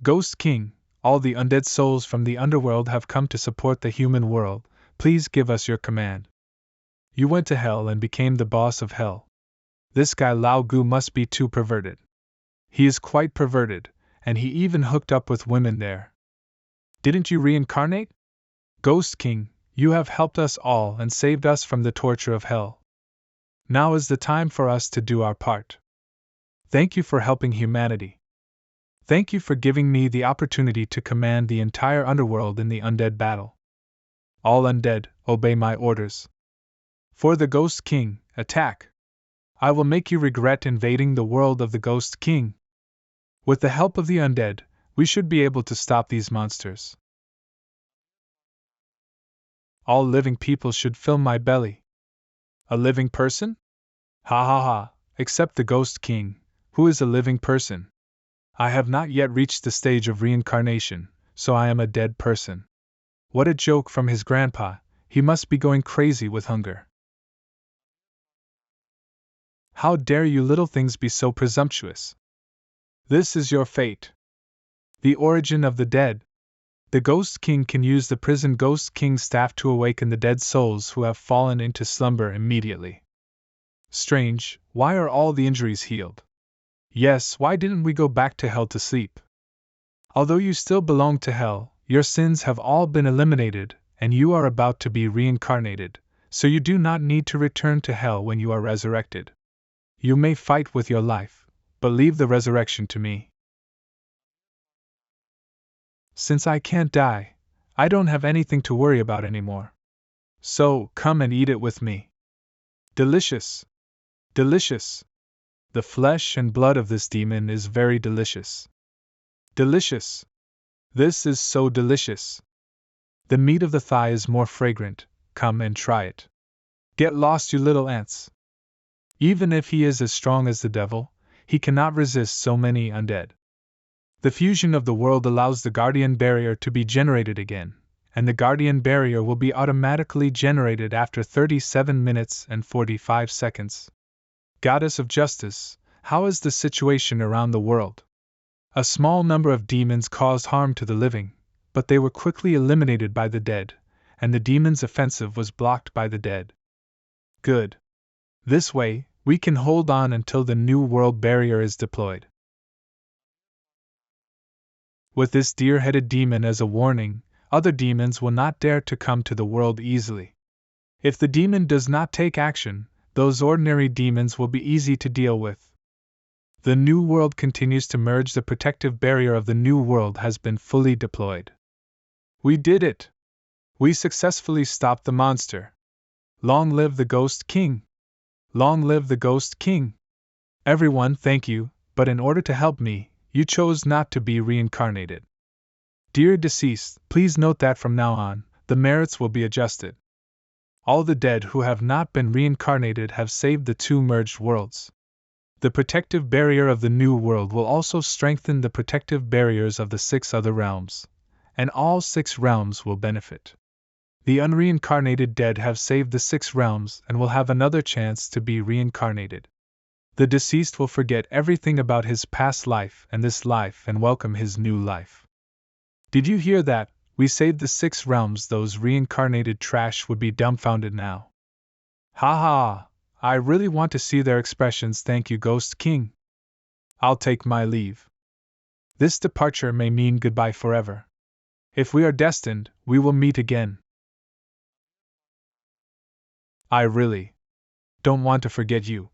Ghost King, all the undead souls from the Underworld have come to support the human world. Please give us your command. You went to hell and became the boss of hell. This guy Lao Gu must be too perverted. He is quite perverted, and he even hooked up with women there. Didn't you reincarnate? Ghost King, you have helped us all and saved us from the torture of hell. Now is the time for us to do our part. Thank you for helping humanity. Thank you for giving me the opportunity to command the entire underworld in the undead battle. All undead, obey my orders. For the Ghost King, attack! I will make you regret invading the world of the Ghost King. With the help of the undead, we should be able to stop these monsters. All living people should fill my belly. A living person? Ha ha ha, except the Ghost King, who is a living person. I have not yet reached the stage of reincarnation, so I am a dead person. What a joke from his grandpa, he must be going crazy with hunger. How dare you little things be so presumptuous? This is your fate. The origin of the dead. The Ghost King can use the prison Ghost King staff to awaken the dead souls who have fallen into slumber immediately. Strange, why are all the injuries healed? Yes, why didn't we go back to hell to sleep? Although you still belong to hell, your sins have all been eliminated, and you are about to be reincarnated, so you do not need to return to hell when you are resurrected. You may fight with your life, but leave the resurrection to me. Since I can't die, I don't have anything to worry about anymore. So, come and eat it with me. Delicious! Delicious! The flesh and blood of this demon is very delicious. Delicious! This is so delicious! The meat of the thigh is more fragrant, come and try it. Get lost, you little ants! Even if he is as strong as the devil, he cannot resist so many undead. The fusion of the world allows the Guardian Barrier to be generated again, and the Guardian Barrier will be automatically generated after 37 minutes and 45 seconds. Goddess of Justice, how is the situation around the world? A small number of demons caused harm to the living, but they were quickly eliminated by the dead, and the demons' offensive was blocked by the dead. Good. This way, we can hold on until the new world barrier is deployed. With this deer-headed demon as a warning, other demons will not dare to come to the world easily. If the demon does not take action, those ordinary demons will be easy to deal with. The new world continues to merge. The protective barrier of the new world has been fully deployed. We did it! We successfully stopped the monster. Long live the Ghost King! Long live the Ghost King! Everyone, thank you, but in order to help me, you chose not to be reincarnated. Dear deceased, please note that from now on, the merits will be adjusted. All the dead who have not been reincarnated have saved the two merged worlds. The protective barrier of the new world will also strengthen the protective barriers of the 6 other realms, and all 6 realms will benefit. The unreincarnated dead have saved the 6 realms and will have another chance to be reincarnated. The deceased will forget everything about his past life and this life and welcome his new life. Did you hear that? We saved the 6 realms. Those reincarnated trash would be dumbfounded now. Ha ha! I really want to see their expressions. Thank you, Ghost King. I'll take my leave. This departure may mean goodbye forever. If we are destined, we will meet again. I really don't want to forget you.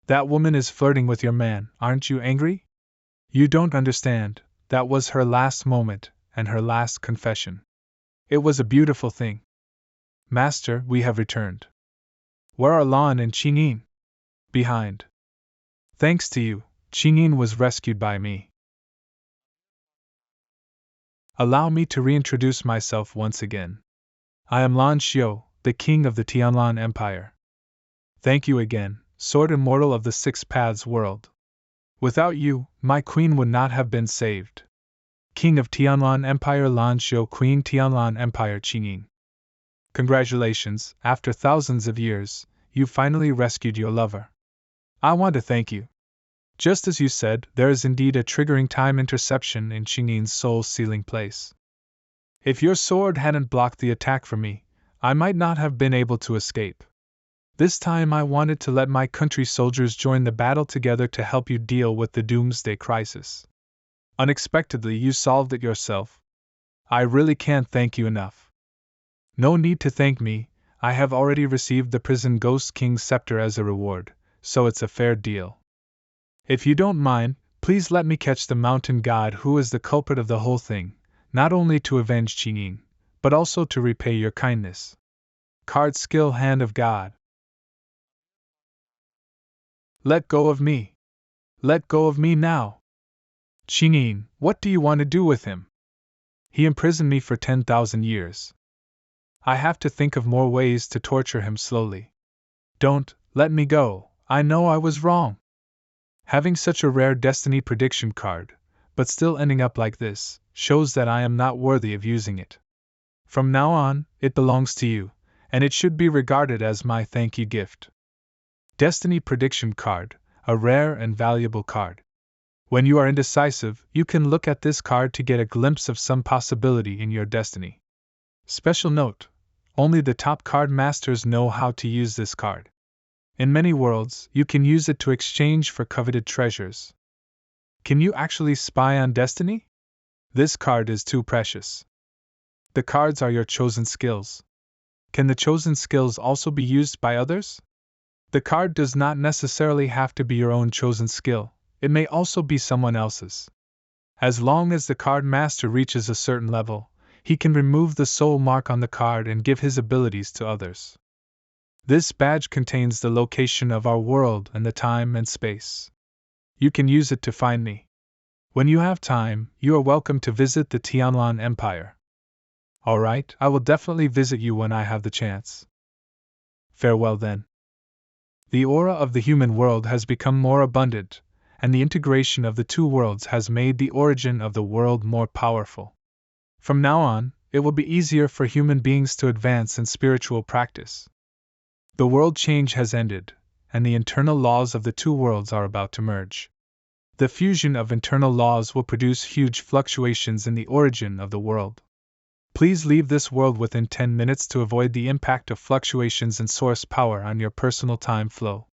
That woman is flirting with your man. Aren't you angry? You don't understand. That was her last moment, and her last confession. It was a beautiful thing. Master, we have returned. Where are Lan and Qingyin? Behind. Thanks to you, Qingyin was rescued by me. Allow me to reintroduce myself once again. I am Lan Xiu, the king of the Tianlan Empire. Thank you again, Sword Immortal of the 6 Paths world. Without you, my queen would not have been saved. King of Tianlan Empire Lan Xiu, Queen Tianlan Empire Qingyin. Congratulations, after thousands of years, you finally rescued your lover. I want to thank you. Just as you said, there is indeed a triggering time interception in Qingyin's soul-sealing place. If your sword hadn't blocked the attack for me, I might not have been able to escape. This time I wanted to let my country's soldiers join the battle together to help you deal with the doomsday crisis. Unexpectedly, you solved it yourself. I really can't thank you enough. No need to thank me, I have already received the prison Ghost King's scepter as a reward, so it's a fair deal. If you don't mind, please let me catch the mountain god who is the culprit of the whole thing, not only to avenge Qingyin, but also to repay your kindness. Card skill Hand of God. Let go of me. Let go of me now. Qingyin, what do you want to do with him? He imprisoned me for 10,000 years. I have to think of more ways to torture him slowly. Don't let me go. I know I was wrong. Having such a rare destiny prediction card, but still ending up like this, shows that I am not worthy of using it. From now on, it belongs to you, and it should be regarded as my thank you gift. Destiny prediction card, a rare and valuable card. When you are indecisive, you can look at this card to get a glimpse of some possibility in your destiny. Special note: only the top card masters know how to use this card. In many worlds, you can use it to exchange for coveted treasures. Can you actually spy on destiny? This card is too precious. The cards are your chosen skills. Can the chosen skills also be used by others? The card does not necessarily have to be your own chosen skill, it may also be someone else's. As long as the card master reaches a certain level, he can remove the soul mark on the card and give his abilities to others. This badge contains the location of our world and the time and space. You can use it to find me. When you have time, you are welcome to visit the Tianlan Empire. Alright, I will definitely visit you when I have the chance. Farewell then. The aura of the human world has become more abundant, and the integration of the two worlds has made the origin of the world more powerful. From now on, it will be easier for human beings to advance in spiritual practice. The world change has ended, and the internal laws of the two worlds are about to merge. The fusion of internal laws will produce huge fluctuations in the origin of the world. Please leave this world within 10 minutes to avoid the impact of fluctuations in source power on your personal time flow.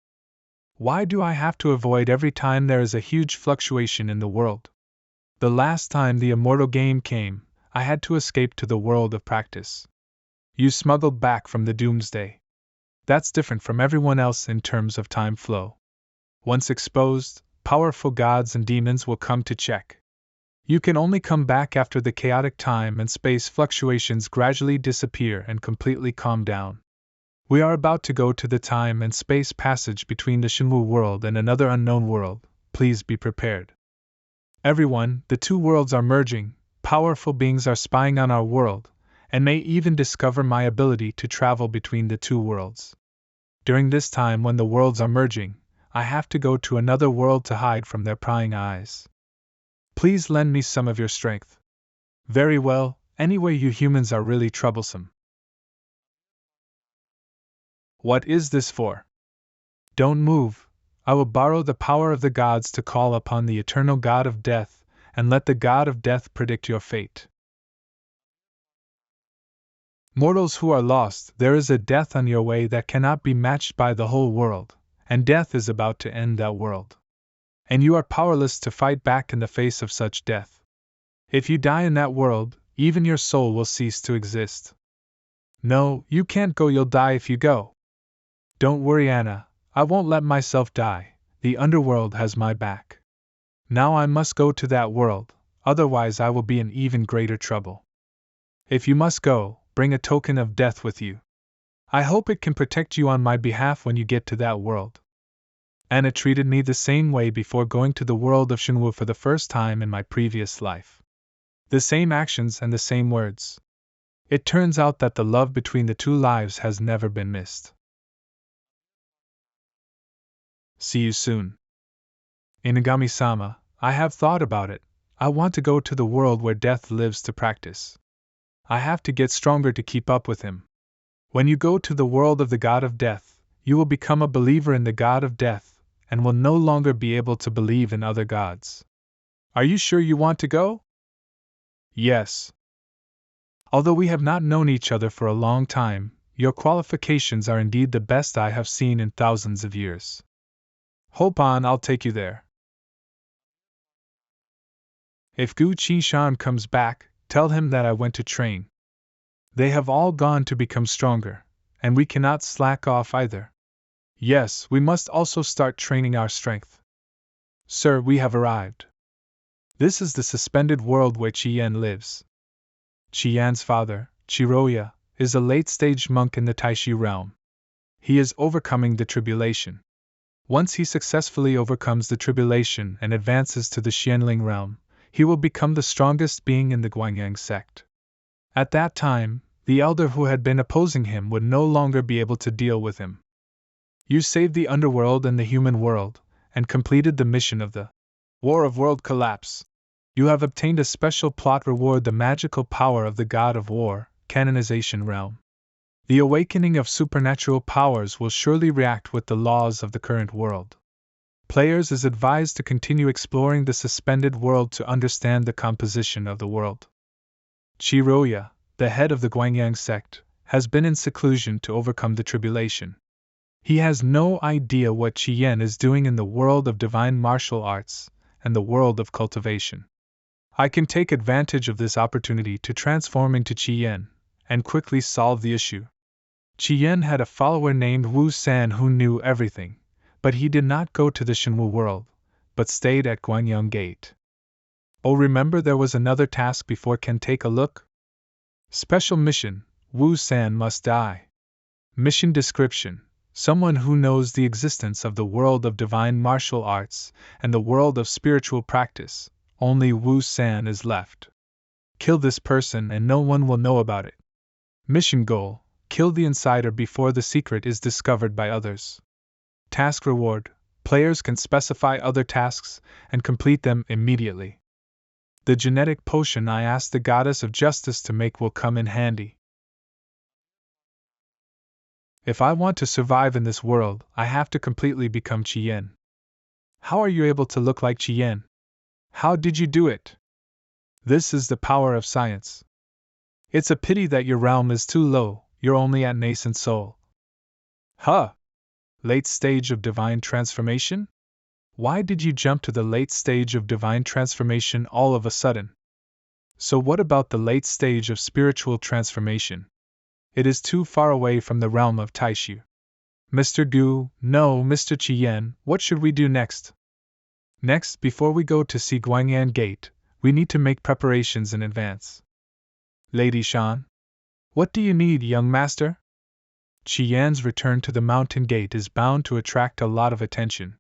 Why do I have to avoid every time there is a huge fluctuation in the world? The last time the immortal game came, I had to escape to the world of practice. You smuggled back from the doomsday. That's different from everyone else in terms of time flow. Once exposed, powerful gods and demons will come to check. You can only come back after the chaotic time and space fluctuations gradually disappear and completely calm down. We are about to go to the time and space passage between the Shinwu world and another unknown world. Please be prepared. Everyone, the two worlds are merging, powerful beings are spying on our world, and may even discover my ability to travel between the two worlds. During this time when the worlds are merging, I have to go to another world to hide from their prying eyes. Please lend me some of your strength. Very well, anyway, you humans are really troublesome. What is this for? Don't move. I will borrow the power of the gods to call upon the eternal god of death, and let the god of death predict your fate. Mortals who are lost, there is a death on your way that cannot be matched by the whole world, and death is about to end that world. And you are powerless to fight back in the face of such death. If you die in that world, even your soul will cease to exist. No, you can't go, you'll die if you go. Don't worry, Anna, I won't let myself die, the underworld has my back. Now I must go to that world, otherwise I will be in even greater trouble. If you must go, bring a token of death with you. I hope it can protect you on my behalf when you get to that world. Anna treated me the same way before going to the world of Shinwu for the first time in my previous life. The same actions and the same words. It turns out that the love between the two lives has never been missed. See you soon. Inagami-sama, I have thought about it. I want to go to the world where death lives to practice. I have to get stronger to keep up with him. When you go to the world of the god of death, you will become a believer in the god of death, and will no longer be able to believe in other gods. Are you sure you want to go? Yes. Although we have not known each other for a long time, your qualifications are indeed the best I have seen in thousands of years. Hope on, I'll take you there. If Gu Qishan comes back, tell him that I went to train. They have all gone to become stronger, and we cannot slack off either. Yes, we must also start training our strength. Sir, we have arrived. This is the suspended world where Qian lives. Qian's father, Chiroya, is a late-stage monk in the Taishi realm. He is overcoming the tribulation. Once he successfully overcomes the tribulation and advances to the Xianling realm, he will become the strongest being in the Guangyang sect. At that time, the elder who had been opposing him would no longer be able to deal with him. You saved the underworld and the human world, and completed the mission of the War of World Collapse. You have obtained a special plot reward, the magical power of the God of War, canonization realm. The awakening of supernatural powers will surely react with the laws of the current world. Players is advised to continue exploring the suspended world to understand the composition of the world. Chiroya, the head of the Guangyang sect, has been in seclusion to overcome the tribulation. He has no idea what Qian is doing in the world of divine martial arts and the world of cultivation. I can take advantage of this opportunity to transform into Qian and quickly solve the issue. Qian had a follower named Wu San who knew everything, but he did not go to the Shinwu world, but stayed at Guangyang Gate. Oh, remember there was another task before can take a look? Special mission, Wu San must die. Mission description, someone who knows the existence of the world of divine martial arts and the world of spiritual practice, only Wu San is left. Kill this person and no one will know about it. Mission goal, kill the insider before the secret is discovered by others. Task reward, players can specify other tasks and complete them immediately. The genetic potion I asked the goddess of justice to make will come in handy. If I want to survive in this world, I have to completely become Qian. How are you able to look like Qian? How did you do it? This is the power of science. It's a pity that your realm is too low, you're only at nascent soul. Huh! Late stage of divine transformation? Why did you jump to the late stage of divine transformation all of a sudden? So what about the late stage of spiritual transformation? It is too far away from the realm of Taishu. Mr. Gu, no, Mr. Qian, what should we do next? Next, before we go to see Guangyang Gate, we need to make preparations in advance. Lady Shan? What do you need, young master? Qi Yan's return to the mountain gate is bound to attract a lot of attention.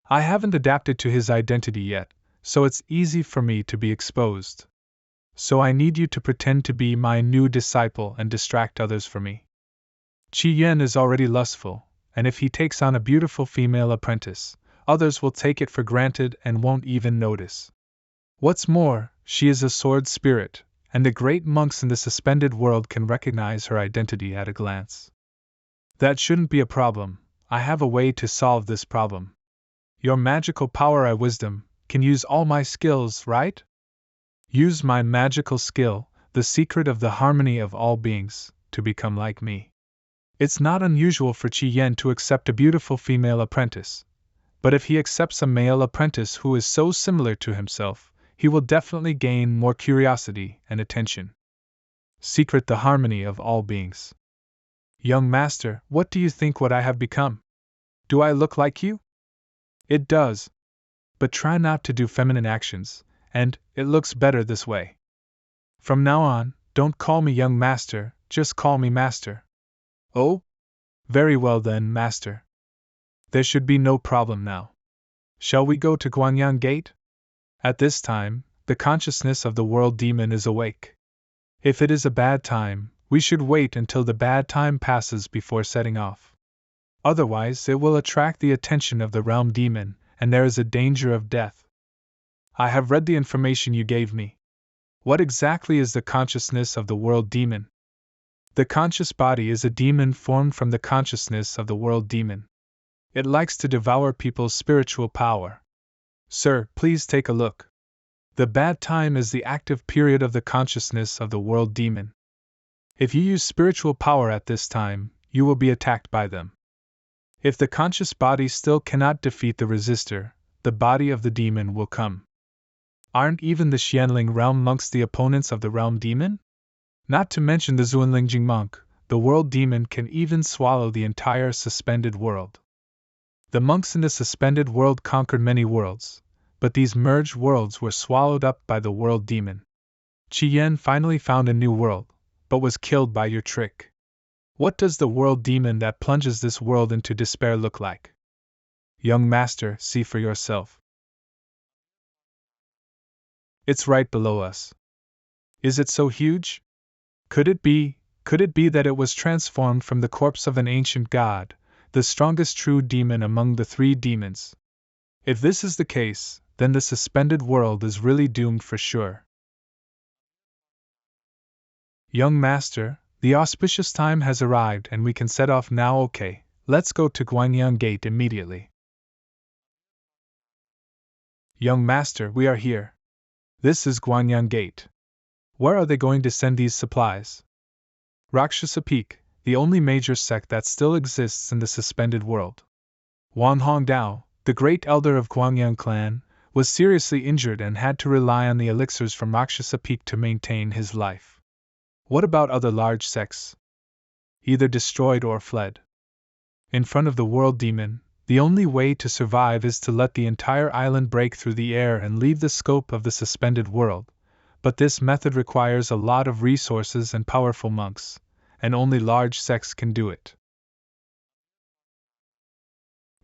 I haven't adapted to his identity yet, so it's easy for me to be exposed. So I need you to pretend to be my new disciple and distract others for me. Qi Yan is already lustful, and if he takes on a beautiful female apprentice, others will take it for granted and won't even notice. What's more, she is a sword spirit, and the great monks in the suspended world can recognize her identity at a glance. That shouldn't be a problem. I have a way to solve this problem. Your magical power I wisdom can use all my skills, right? Use my magical skill, the secret of the harmony of all beings, to become like me. It's not unusual for Qi Yan to accept a beautiful female apprentice, but if he accepts a male apprentice who is so similar to himself, he will definitely gain more curiosity and attention. Secret the harmony of all beings. Young master, what do you think what I have become? Do I look like you? It does. But try not to do feminine actions, and it looks better this way. From now on, don't call me young master, just call me master. Oh? Very well then, master. There should be no problem now. Shall we go to Guangyang Gate? At this time, the consciousness of the world demon is awake. If it is a bad time, we should wait until the bad time passes before setting off. Otherwise, it will attract the attention of the realm demon, and there is a danger of death. I have read the information you gave me. What exactly is the consciousness of the world demon? The conscious body is a demon formed from the consciousness of the world demon. It likes to devour people's spiritual power. Sir, please take a look. The bad time is the active period of the consciousness of the world demon. If you use spiritual power at this time, you will be attacked by them. If the conscious body still cannot defeat the resistor, the body of the demon will come. Aren't even the Xianling realm monks the opponents of the realm demon? Not to mention the Zuanlingjing monk, the world demon can even swallow the entire suspended world. The monks in the suspended world conquered many worlds, but these merged worlds were swallowed up by the world demon. Qi Yan finally found a new world, but was killed by your trick. What does the world demon that plunges this world into despair look like? Young master, see for yourself. It's right below us. Is it so huge? Could it be that it was transformed from the corpse of an ancient god, the strongest true demon among the three demons? If this is the case, then the suspended world is really doomed for sure. Young master, the auspicious time has arrived and we can set off now. Okay, let's go to Guangyang Gate immediately. Young master, we are here. This is Guangyang Gate. Where are they going to send these supplies? Rakshasa Peak, the only major sect that still exists in the suspended world. Wang Hongdao, the great elder of Guangyang clan, was seriously injured and had to rely on the elixirs from Rakshasa Peak to maintain his life. What about other large sects? Either destroyed or fled. In front of the world demon, the only way to survive is to let the entire island break through the air and leave the scope of the suspended world, but this method requires a lot of resources and powerful monks, and only large sects can do it.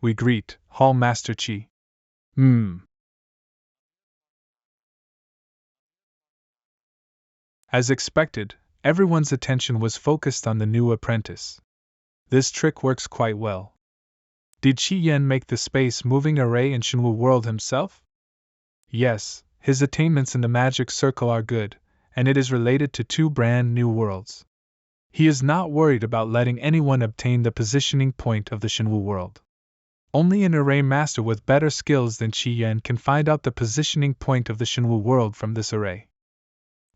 We greet, Hall Master Qi. As expected, everyone's attention was focused on the new apprentice. This trick works quite well. Did Qi Yan make the space-moving array in Shenwu World himself? Yes, his attainments in the magic circle are good, and it is related to 2 brand new worlds. He is not worried about letting anyone obtain the positioning point of the Shenwu World. Only an array master with better skills than Qi Yan can find out the positioning point of the Shenwu World from this array.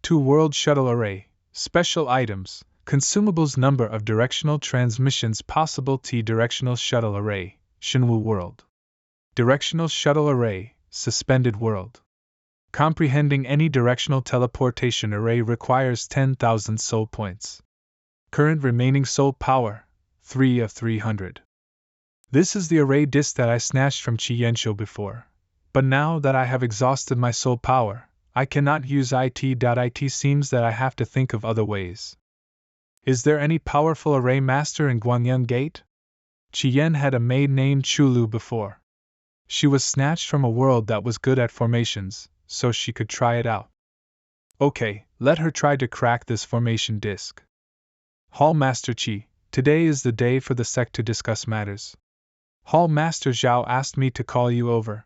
2 World Shuttle Array, Special Items, Consumables, Number of Directional Transmissions possible. T Directional Shuttle Array, Shenwu World. Directional Shuttle Array, Suspended World. Comprehending any directional teleportation array requires 10,000 soul points. Current remaining soul power, 3 of 300. This is the array disc that I snatched from Qi Yanshou before, but now that I have exhausted my soul power, I cannot use it. It seems that I have to think of other ways. Is there any powerful array master in Guangyang Gate? Qian had a maid named Chulu before. She was snatched from a world that was good at formations, so she could try it out. Okay, let her try to crack this formation disc. Hall Master Qi, today is the day for the sect to discuss matters. Hall Master Zhao asked me to call you over.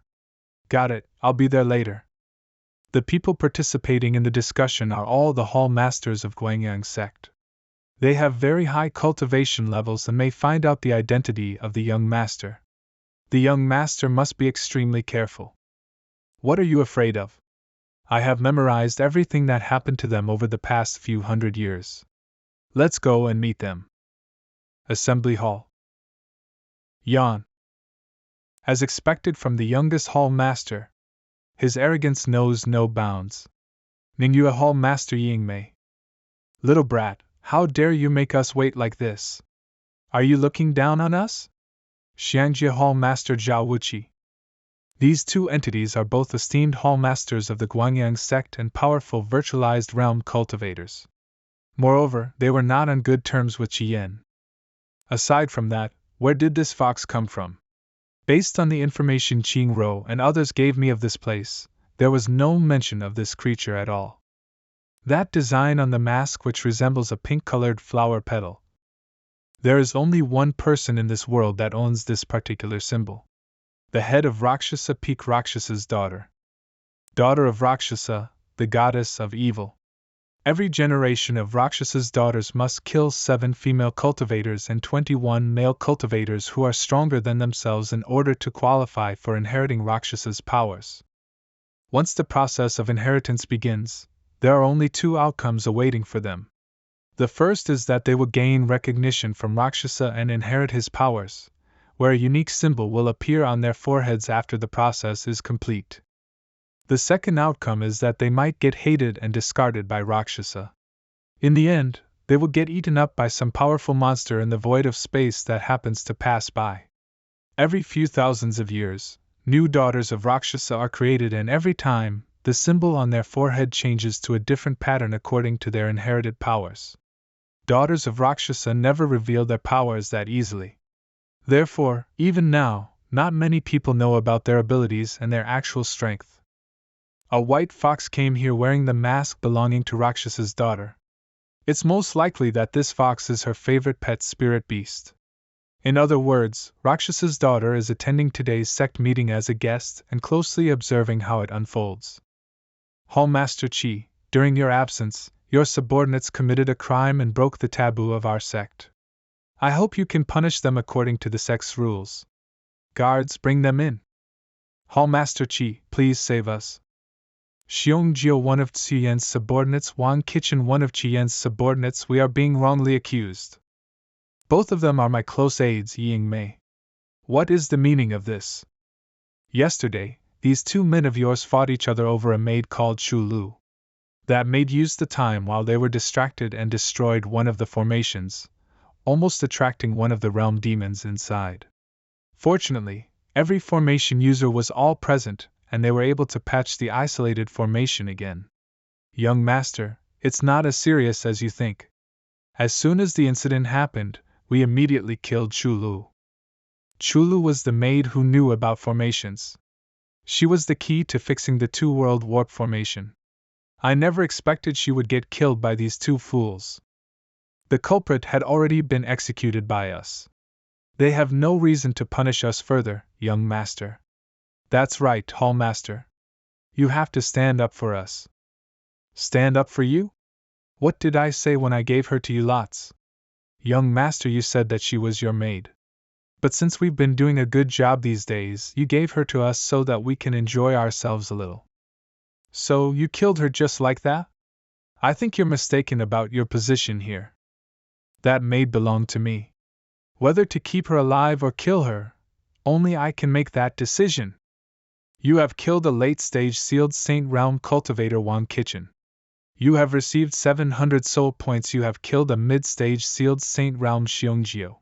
Got it, I'll be there later. The people participating in the discussion are all the Hall Masters of Guangyang sect. They have very high cultivation levels and may find out the identity of the young master. The young master must be extremely careful. What are you afraid of? I have memorized everything that happened to them over the past few hundred years. Let's go and meet them. Assembly Hall. Yawn. As expected from the youngest Hall Master, his arrogance knows no bounds. Ningyue Hall Master Yingmei. Little brat, how dare you make us wait like this? Are you looking down on us? Xiangjie Hall Master Zhao Wuqi. These two entities are both esteemed Hall Masters of the Guangyang sect and powerful virtualized realm cultivators. Moreover, they were not on good terms with Qian. Aside from that, where did this fox come from? Based on the information Qing Ro and others gave me of this place, there was no mention of this creature at all. That design on the mask which resembles a pink-colored flower petal. There is only one person in this world that owns this particular symbol. The head of Rakshasa Peak, Rakshsa's daughter. Daughter of Rakshasa, the goddess of evil. Every generation of Rakshsa's daughters must kill 7 female cultivators and 21 male cultivators who are stronger than themselves in order to qualify for inheriting Rakshsa's powers. Once the process of inheritance begins, there are only 2 outcomes awaiting for them. The first is that they will gain recognition from Rakshasa and inherit his powers, where a unique symbol will appear on their foreheads after the process is complete. The second outcome is that they might get hated and discarded by Rakshasa. In the end, they will get eaten up by some powerful monster in the void of space that happens to pass by. Every few thousands of years, new daughters of Rakshasa are created, and every time, the symbol on their forehead changes to a different pattern according to their inherited powers. Daughters of Rakshasa never reveal their powers that easily. Therefore, even now, not many people know about their abilities and their actual strength. A white fox came here wearing the mask belonging to Rakshsa's daughter. It's most likely that this fox is her favorite pet spirit beast. In other words, Rakshsa's daughter is attending today's sect meeting as a guest and closely observing how it unfolds. Hall Master Qi, during your absence, your subordinates committed a crime and broke the taboo of our sect. I hope you can punish them according to the sect's rules. Guards, bring them in. Hall Master Qi, please save us. Xiong Jiu, one of Qian's subordinates, Wang Kitchen, one of Qian's subordinates, we are being wrongly accused. Both of them are my close aides, Ying Mei. What is the meaning of this? Yesterday, these 2 men of yours fought each other over a maid called Shu Lu. That maid used the time while they were distracted and destroyed one of the formations, almost attracting one of the realm demons inside. Fortunately, every formation user was all present, and they were able to patch the isolated formation again. Young master, it's not as serious as you think. As soon as the incident happened, we immediately killed Chulu. Chulu was the maid who knew about formations. She was the key to fixing the 2-world warp formation. I never expected she would get killed by these 2 fools. The culprit had already been executed by us. They have no reason to punish us further, young master. That's right, Hall Master. You have to stand up for us. Stand up for you? What did I say when I gave her to you lots? Young master, you said that she was your maid. But since we've been doing a good job these days, you gave her to us so that we can enjoy ourselves a little. So, you killed her just like that? I think you're mistaken about your position here. That maid belonged to me. Whether to keep her alive or kill her, only I can make that decision. You have killed a late-stage sealed Saint Realm cultivator Wang Kitchen. You have received 700 soul points. You have killed a mid-stage sealed Saint Realm Xiongjiu.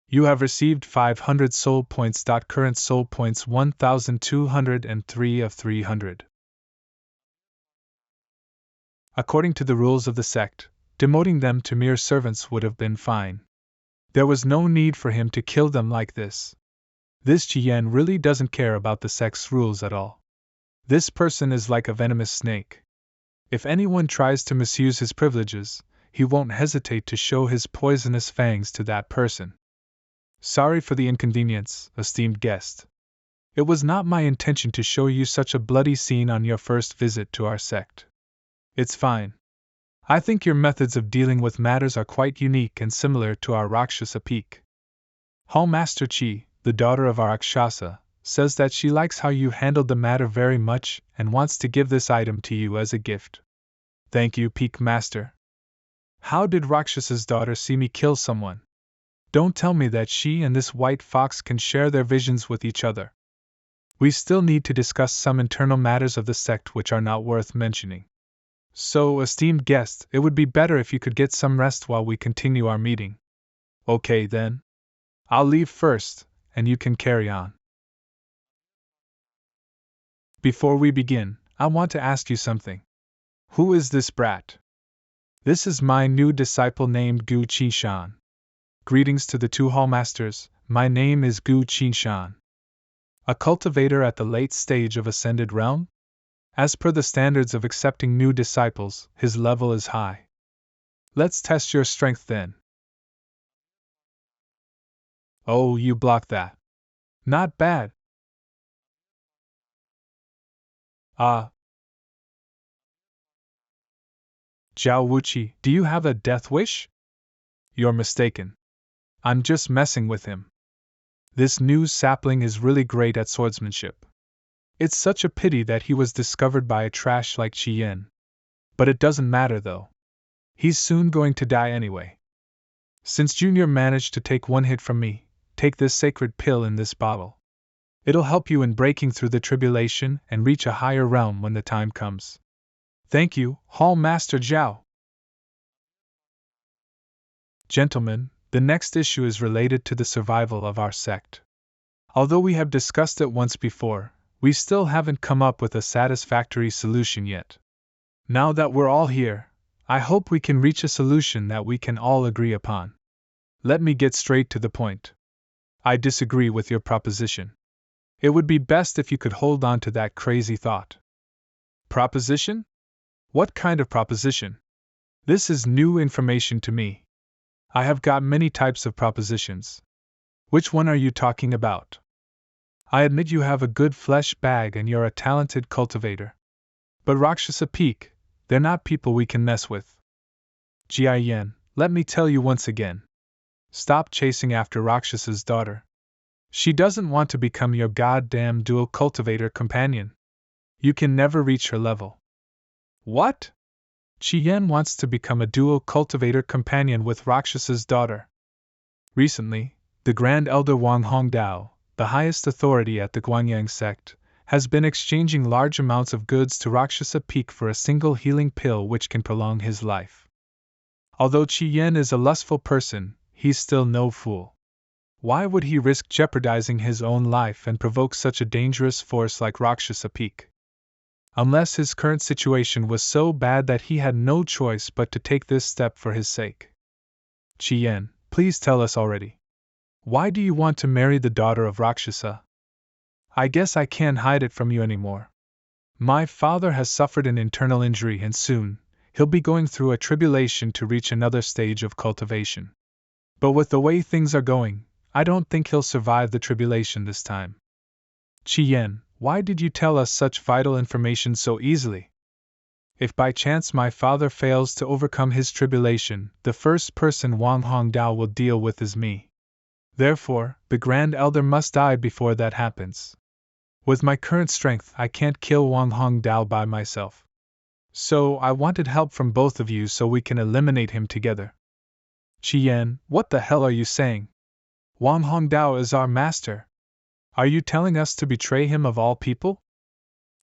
You have received 500 soul points. Current soul points 1203 of 300. According to the rules of the sect, demoting them to mere servants would have been fine. There was no need for him to kill them like this. This Chien really doesn't care about the sect's rules at all. This person is like a venomous snake. If anyone tries to misuse his privileges, he won't hesitate to show his poisonous fangs to that person. Sorry for the inconvenience, esteemed guest. It was not my intention to show you such a bloody scene on your first visit to our sect. It's fine. I think your methods of dealing with matters are quite unique and similar to our Rakshasa peak. Hall Master Chi, the daughter of our Rakshasa, says that she likes how you handled the matter very much and wants to give this item to you as a gift. Thank you, Peak Master. How did Rakshas's daughter see me kill someone? Don't tell me that she and this white fox can share their visions with each other. We still need to discuss some internal matters of the sect which are not worth mentioning. So, esteemed guest, it would be better if you could get some rest while we continue our meeting. Okay then. I'll leave first, and you can carry on. Before we begin, I want to ask you something. Who is this brat? This is my new disciple named Gu Qishan. Greetings to the two hallmasters, my name is Gu Qishan. A cultivator at the late stage of Ascended Realm? As per the standards of accepting new disciples, his level is high. Let's test your strength then. Oh, you blocked that. Not bad. Ah. Zhao Wuqi, do you have a death wish? You're mistaken. I'm just messing with him. This new sapling is really great at swordsmanship. It's such a pity that he was discovered by a trash like Chien. But it doesn't matter though. He's soon going to die anyway. Since Junior managed to take one hit from me, take this sacred pill in this bottle. It'll help you in breaking through the tribulation and reach a higher realm when the time comes. Thank you, Hall Master Zhao. Gentlemen, the next issue is related to the survival of our sect. Although we have discussed it once before, we still haven't come up with a satisfactory solution yet. Now that we're all here, I hope we can reach a solution that we can all agree upon. Let me get straight to the point. I disagree with your proposition. It would be best if you could hold on to that crazy thought. Proposition? What kind of proposition? This is new information to me. I have got many types of propositions. Which one are you talking about? I admit you have a good flesh bag and you're a talented cultivator. But Rakshasa Peak, they're not people we can mess with. Jiayan, let me tell you once again. Stop chasing after Rakshasa's daughter. She doesn't want to become your goddamn dual cultivator companion. You can never reach her level. What? Chien wants to become a dual cultivator companion with Rakshasa's daughter. Recently, the Grand Elder Wang Hongdao, the highest authority at the Guangyang sect, has been exchanging large amounts of goods to Rakshasa Peak for a single healing pill which can prolong his life. Although Chien is a lustful person, he's still no fool. Why would he risk jeopardizing his own life and provoke such a dangerous force like Rakshasa Peak? Unless his current situation was so bad that he had no choice but to take this step for his sake. Chien, please tell us already. Why do you want to marry the daughter of Rakshasa? I guess I can't hide it from you anymore. My father has suffered an internal injury and soon, he'll be going through a tribulation to reach another stage of cultivation. But with the way things are going, I don't think he'll survive the tribulation this time. Chien, why did you tell us such vital information so easily? If by chance my father fails to overcome his tribulation, the first person Wang Hongdao will deal with is me. Therefore, the Grand Elder must die before that happens. With my current strength, I can't kill Wang Hongdao by myself. So I wanted help from both of you so we can eliminate him together. Chien, what the hell are you saying? Wang Hongdao is our master. Are you telling us to betray him of all people?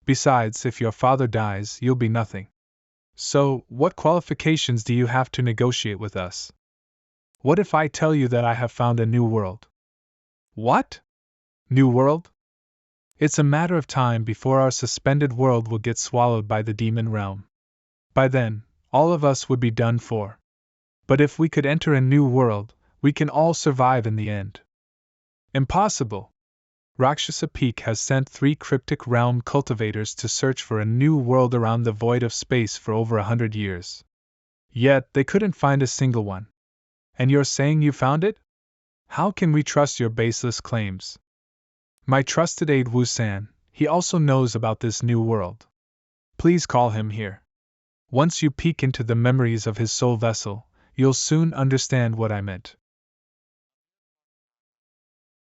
Besides, if your father dies, you'll be nothing. So, what qualifications do you have to negotiate with us? What if I tell you that I have found a new world? What? New world? It's a matter of time before our suspended world will get swallowed by the demon realm. By then, all of us would be done for. But if we could enter a new world, we can all survive in the end. Impossible! Rakshasa Peak has sent 3 cryptic realm cultivators to search for a new world around the void of space for over 100 years. Yet, they couldn't find a single one. And you're saying you found it? How can we trust your baseless claims? My trusted aide Wu-san, he also knows about this new world. Please call him here. Once you peek into the memories of his soul vessel, you'll soon understand what I meant.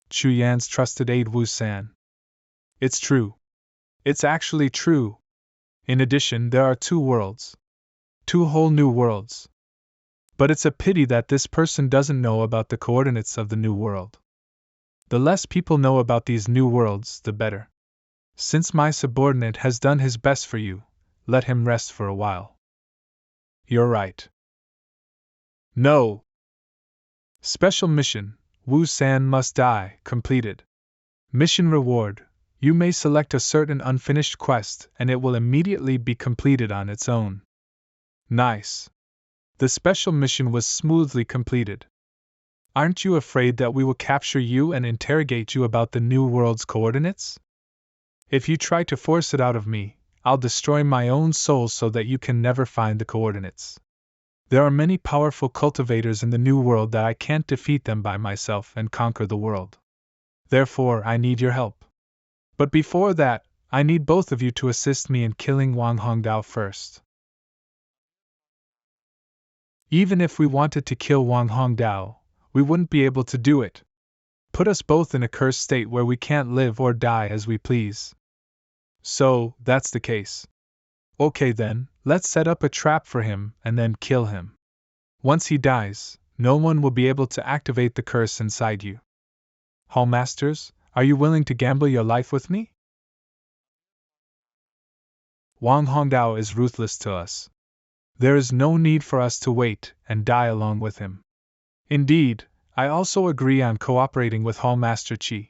Chu Yan's trusted aide Wu-san. It's true. It's actually true. In addition, there are 2 worlds. 2 whole new worlds. But it's a pity that this person doesn't know about the coordinates of the new world. The less people know about these new worlds, the better. Since my subordinate has done his best for you, let him rest for a while. You're right. No! Special mission, Wu-san must die, completed. Mission reward, you may select a certain unfinished quest and it will immediately be completed on its own. Nice. The special mission was smoothly completed. Aren't you afraid that we will capture you and interrogate you about the new world's coordinates? If you try to force it out of me, I'll destroy my own soul so that you can never find the coordinates. There are many powerful cultivators in the new world that I can't defeat them by myself and conquer the world. Therefore, I need your help. But before that, I need both of you to assist me in killing Wang Hongdao first. Even if we wanted to kill Wang Hongdao, we wouldn't be able to do it. Put us both in a cursed state where we can't live or die as we please. So, that's the case. Okay then, let's set up a trap for him and then kill him. Once he dies, no one will be able to activate the curse inside you. Hallmasters, are you willing to gamble your life with me? Wang Hongdao is ruthless to us. There is no need for us to wait and die along with him. Indeed, I also agree on cooperating with Hallmaster Qi.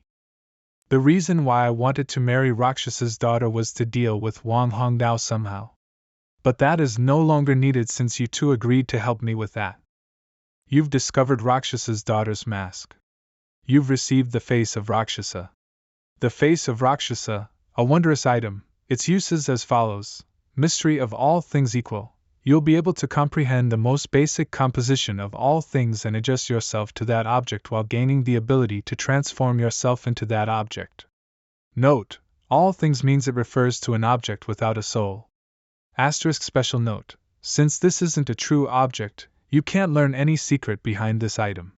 The reason why I wanted to marry Rakshasa's daughter was to deal with Wang Hongdao somehow. But that is no longer needed since you two agreed to help me with that. You've discovered Rakshasa's daughter's mask. You've received the face of Rakshasa. The face of Rakshasa, a wondrous item, its use is as follows. Mystery of all things equal. You'll be able to comprehend the most basic composition of all things and adjust yourself to that object while gaining the ability to transform yourself into that object. Note, all things means it refers to an object without a soul. Asterisk special note, since this isn't a true object, you can't learn any secret behind this item.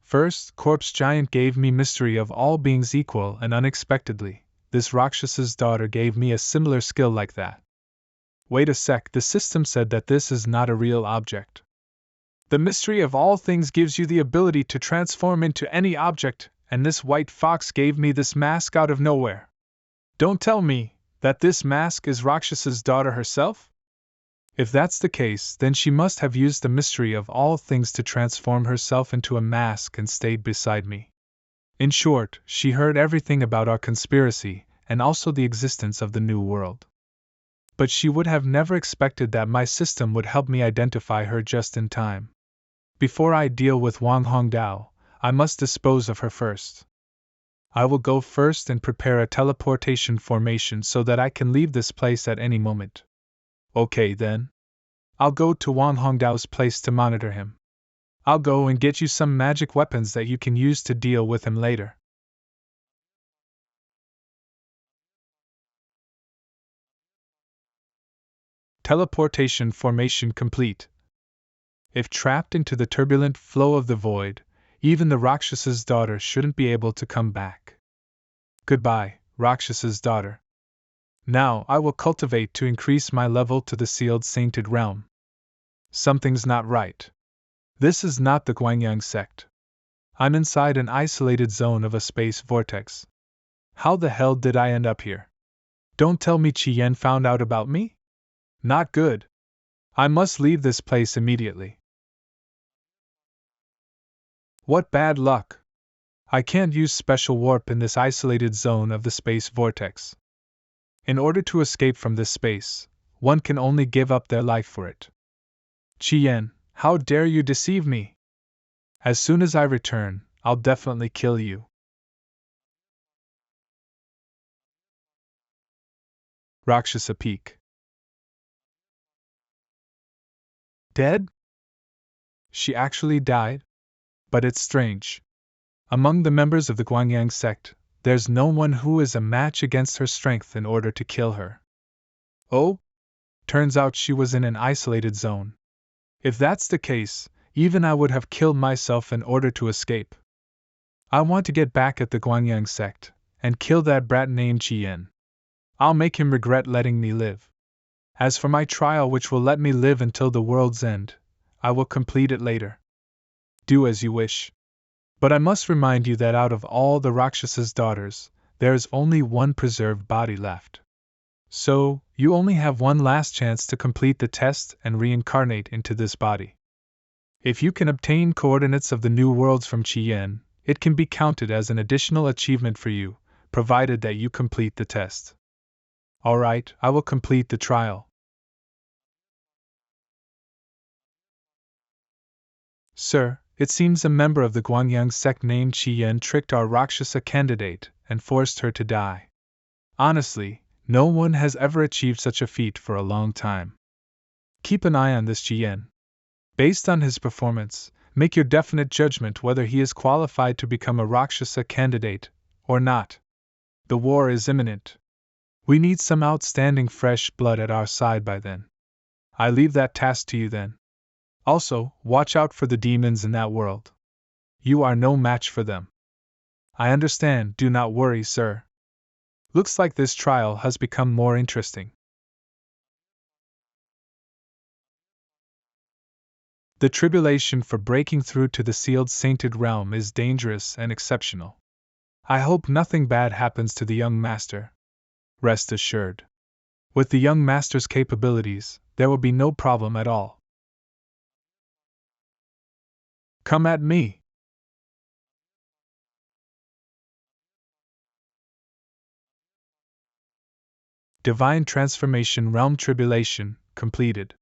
First, Corpse Giant gave me mystery of all beings equal and unexpectedly, this Rakshasa's daughter gave me a similar skill like that. Wait a sec, the system said that this is not a real object. The mystery of all things gives you the ability to transform into any object, and this white fox gave me this mask out of nowhere. Don't tell me that this mask is Rakshasa's daughter herself? If that's the case, then she must have used the mystery of all things to transform herself into a mask and stayed beside me. In short, she heard everything about our conspiracy, and also the existence of the new world. But she would have never expected that my system would help me identify her just in time. Before I deal with Wang Hongdao, I must dispose of her first. I will go first and prepare a teleportation formation so that I can leave this place at any moment. Okay then. I'll go to Wang Hongdao's place to monitor him. I'll go and get you some magic weapons that you can use to deal with him later. Teleportation formation complete. If trapped into the turbulent flow of the void, even the Rakshasa's daughter shouldn't be able to come back. Goodbye, Rakshasa's daughter. Now I will cultivate to increase my level to the sealed sainted realm. Something's not right. This is not the Guangyang sect. I'm inside an isolated zone of a space vortex. How the hell did I end up here? Don't tell me Qi Yan found out about me? Not good. I must leave this place immediately. What bad luck! I can't use special warp in this isolated zone of the space vortex. In order to escape from this space, one can only give up their life for it. Chien, how dare you deceive me? As soon as I return, I'll definitely kill you. Rakshasa Peak. Dead? She actually died? But it's strange. Among the members of the Guangyang sect, there's no one who is a match against her strength in order to kill her. Oh? Turns out she was in an isolated zone. If that's the case, even I would have killed myself in order to escape. I want to get back at the Guangyang sect, and kill that brat named Chien. I'll make him regret letting me live. As for my trial, which will let me live until the world's end, I will complete it later. Do as you wish. But I must remind you that out of all the Rakshasa's daughters, there is only one preserved body left. So, you only have one last chance to complete the test and reincarnate into this body. If you can obtain coordinates of the new worlds from Chien, it can be counted as an additional achievement for you, provided that you complete the test. Alright, I will complete the trial. Sir, it seems a member of the Guangyang sect named Chien tricked our Rakshasa candidate and forced her to die. Honestly, no one has ever achieved such a feat for a long time. Keep an eye on this Chien. Based on his performance, make your definite judgment whether he is qualified to become a Rakshasa candidate or not. The war is imminent. We need some outstanding fresh blood at our side by then. I leave that task to you then. Also, watch out for the demons in that world. You are no match for them. I understand, do not worry, sir. Looks like this trial has become more interesting. The tribulation for breaking through to the sealed sainted realm is dangerous and exceptional. I hope nothing bad happens to the young master. Rest assured. With the young master's capabilities, there will be no problem at all. Come at me. Divine Transformation Realm Tribulation, completed.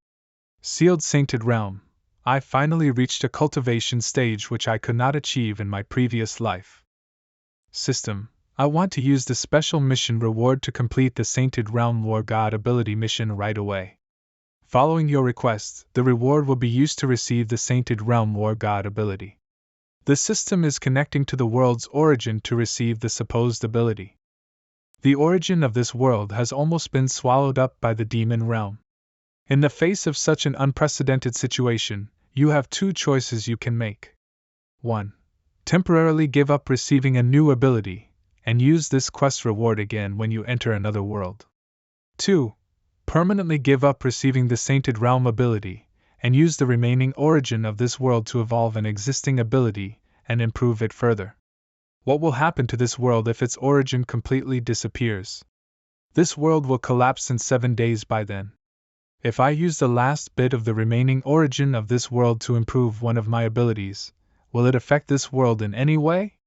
Sealed Sainted Realm. I finally reached a cultivation stage which I could not achieve in my previous life. System. I want to use the special mission reward to complete the Sainted Realm War God ability mission right away. Following your request, the reward will be used to receive the Sainted Realm War God ability. The system is connecting to the world's origin to receive the supposed ability. The origin of this world has almost been swallowed up by the demon realm. In the face of such an unprecedented situation, you have two choices you can make. 1. Temporarily give up receiving a new ability, and use this quest reward again when you enter another world. 2. Permanently give up receiving the Sainted Realm ability, and use the remaining origin of this world to evolve an existing ability and improve it further. What will happen to this world if its origin completely disappears? This world will collapse in 7 days by then. If I use the last bit of the remaining origin of this world to improve one of my abilities, will it affect this world in any way?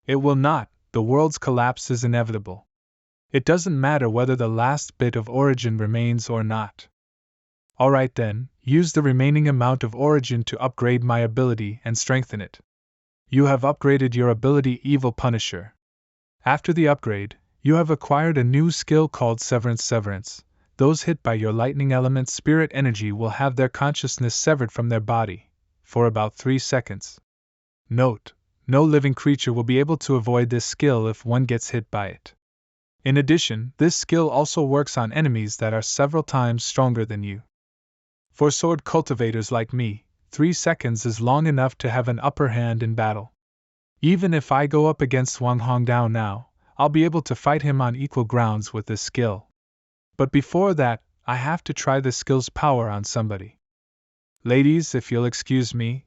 It will not, the world's collapse is inevitable. It doesn't matter whether the last bit of origin remains or not. Alright then, use the remaining amount of origin to upgrade my ability and strengthen it. You have upgraded your ability Evil Punisher. After the upgrade, you have acquired a new skill called Severance. Those hit by your lightning element spirit energy will have their consciousness severed from their body, for about 3 seconds. Note, no living creature will be able to avoid this skill if one gets hit by it. In addition, this skill also works on enemies that are several times stronger than you. For sword cultivators like me, 3 seconds is long enough to have an upper hand in battle. Even if I go up against Wang Hongdao now, I'll be able to fight him on equal grounds with this skill. But before that, I have to try the skill's power on somebody. Ladies, if you'll excuse me.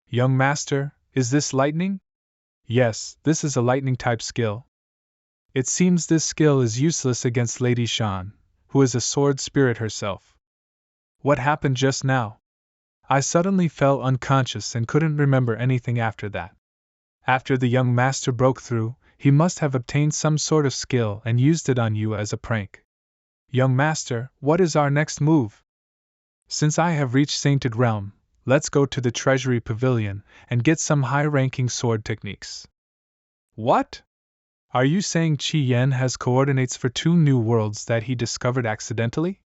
Young master, is this lightning? Yes, this is a lightning type skill. It seems this skill is useless against Lady Shan, who is a sword spirit herself. What happened just now? I suddenly fell unconscious and couldn't remember anything after that. After the young master broke through, he must have obtained some sort of skill and used it on you as a prank. Young master, what is our next move? Since I have reached Sainted Realm, let's go to the Treasury Pavilion and get some high-ranking sword techniques. What? Are you saying Qi Yan has coordinates for 2 new worlds that he discovered accidentally?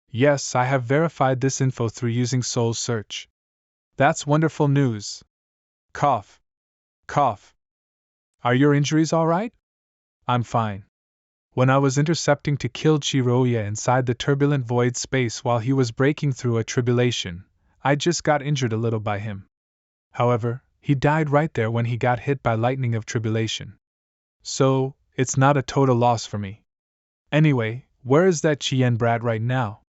Yes, I have verified this info through using Soul Search. That's wonderful news. Cough. Cough. Are your injuries all right? I'm fine. When I was intercepting to kill Chiroya inside the turbulent void space while he was breaking through a tribulation, I just got injured a little by him. However, he died right there when he got hit by lightning of tribulation. So, it's not a total loss for me. Anyway, where is that Chien brat right now?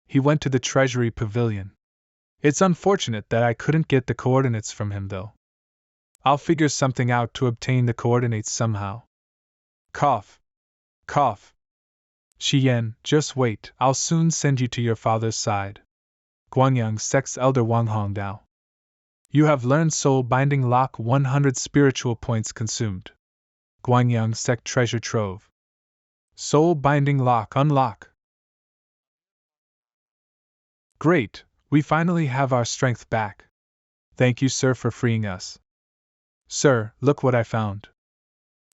He went to the Treasury Pavilion. It's unfortunate that I couldn't get the coordinates from him though. I'll figure something out to obtain the coordinates somehow. Cough. Cough. Chien, just wait, I'll soon send you to your father's side. Guangyang sect's elder Wang Hongdao. You have learned Soul Binding Lock 100 spiritual points consumed. Guangyang sect treasure trove. Soul Binding Lock unlock. Great, we finally have our strength back. Thank you, sir, for freeing us. Sir, look what I found.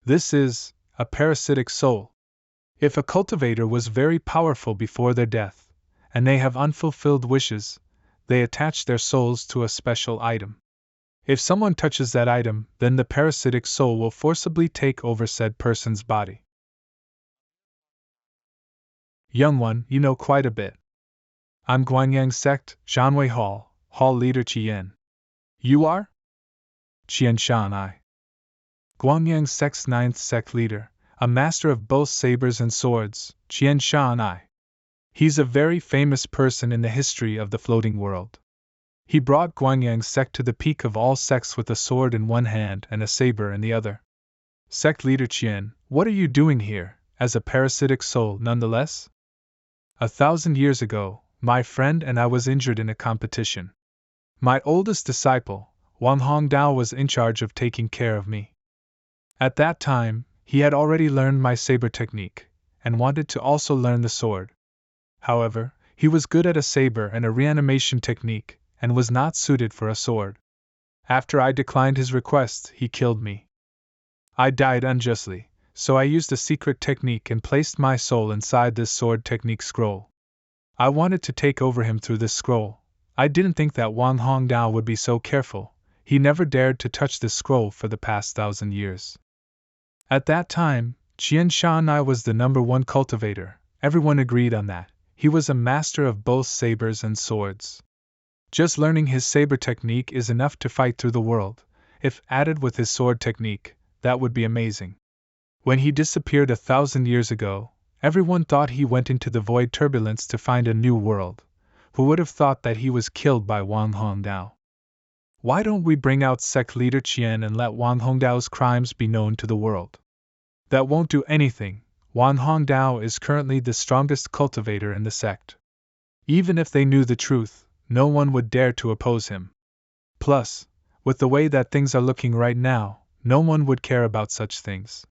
This is a parasitic soul. If a cultivator was very powerful before their death, and they have unfulfilled wishes, they attach their souls to a special item. If someone touches that item, then the parasitic soul will forcibly take over said person's body. Young one, you know quite a bit. I'm Guangyang sect, Zhanwei Hall leader Chien. You are? Chien Shan I. Guangyang sect's 9th sect leader, a master of both sabers and swords, Chien Shan I. He's a very famous person in the history of the floating world. He brought Guangyang sect to the peak of all sects with a sword in one hand and a saber in the other. Sect leader Chien, what are you doing here, as a parasitic soul nonetheless? 1,000 years ago, my friend and I was injured in a competition. My oldest disciple, Wang Hongdao, was in charge of taking care of me. At that time, he had already learned my saber technique, and wanted to also learn the sword. However, he was good at a saber and a reanimation technique, and was not suited for a sword. After I declined his request, he killed me. I died unjustly, so I used a secret technique and placed my soul inside this sword technique scroll. I wanted to take over him through this scroll. I didn't think that Wang Hongdao would be so careful. He never dared to touch this scroll for the past 1,000 years. At that time, Chien Shan I was the #1 cultivator. Everyone agreed on that. He was a master of both sabers and swords. Just learning his saber technique is enough to fight through the world. If added with his sword technique, that would be amazing. When he disappeared 1,000 years ago, everyone thought he went into the void turbulence to find a new world. Who would have thought that he was killed by Wang Hongdao? Why don't we bring out sect leader Chien and let Wang Hongdao's crimes be known to the world? That won't do anything. Wang Hongdao is currently the strongest cultivator in the sect. Even if they knew the truth, no one would dare to oppose him. Plus, with the way that things are looking right now, no one would care about such things.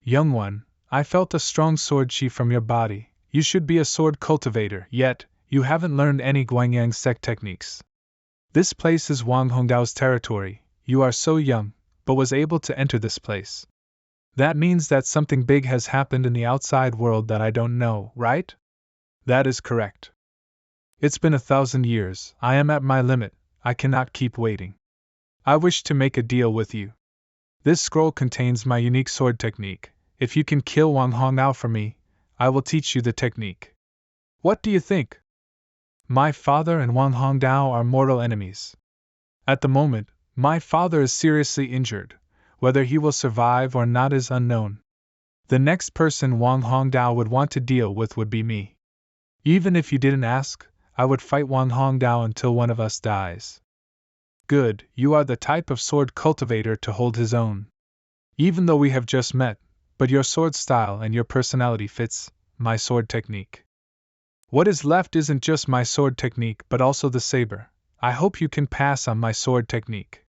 Young one, I felt a strong sword chi from your body. You should be a sword cultivator, yet you haven't learned any Guangyang sect techniques. This place is Wang Hongdao's territory. You are so young, but was able to enter this place. That means that something big has happened in the outside world that I don't know, right? That is correct. It's been 1,000 years, I am at my limit, I cannot keep waiting. I wish to make a deal with you. This scroll contains my unique sword technique. If you can kill Wang Hongdao for me, I will teach you the technique. What do you think? My father and Wang Hongdao are mortal enemies. At the moment, my father is seriously injured. Whether he will survive or not is unknown. The next person Wang Hongdao would want to deal with would be me. Even if you didn't ask, I would fight Wang Hongdao until one of us dies. Good, you are the type of sword cultivator to hold his own. Even though we have just met, but your sword style and your personality fits my sword technique. What is left isn't just my sword technique but also the saber. I hope you can pass on my sword technique.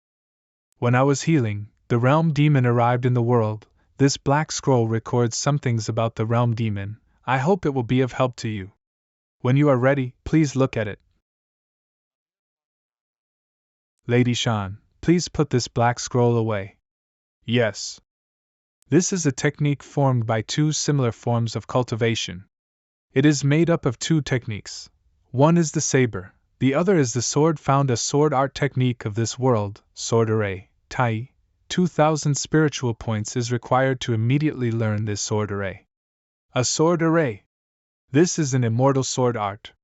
When I was healing, the realm demon arrived in the world. This black scroll records some things about the realm demon. I hope it will be of help to you. When you are ready, please look at it. Lady Shan, please put this black scroll away. Yes. This is a technique formed by two similar forms of cultivation. It is made up of two techniques. One is the saber, the other is the sword found. A sword art technique of this world, sword array, Tai. 2,000 spiritual points is required to immediately learn this sword array. A sword array. This is an immortal sword art.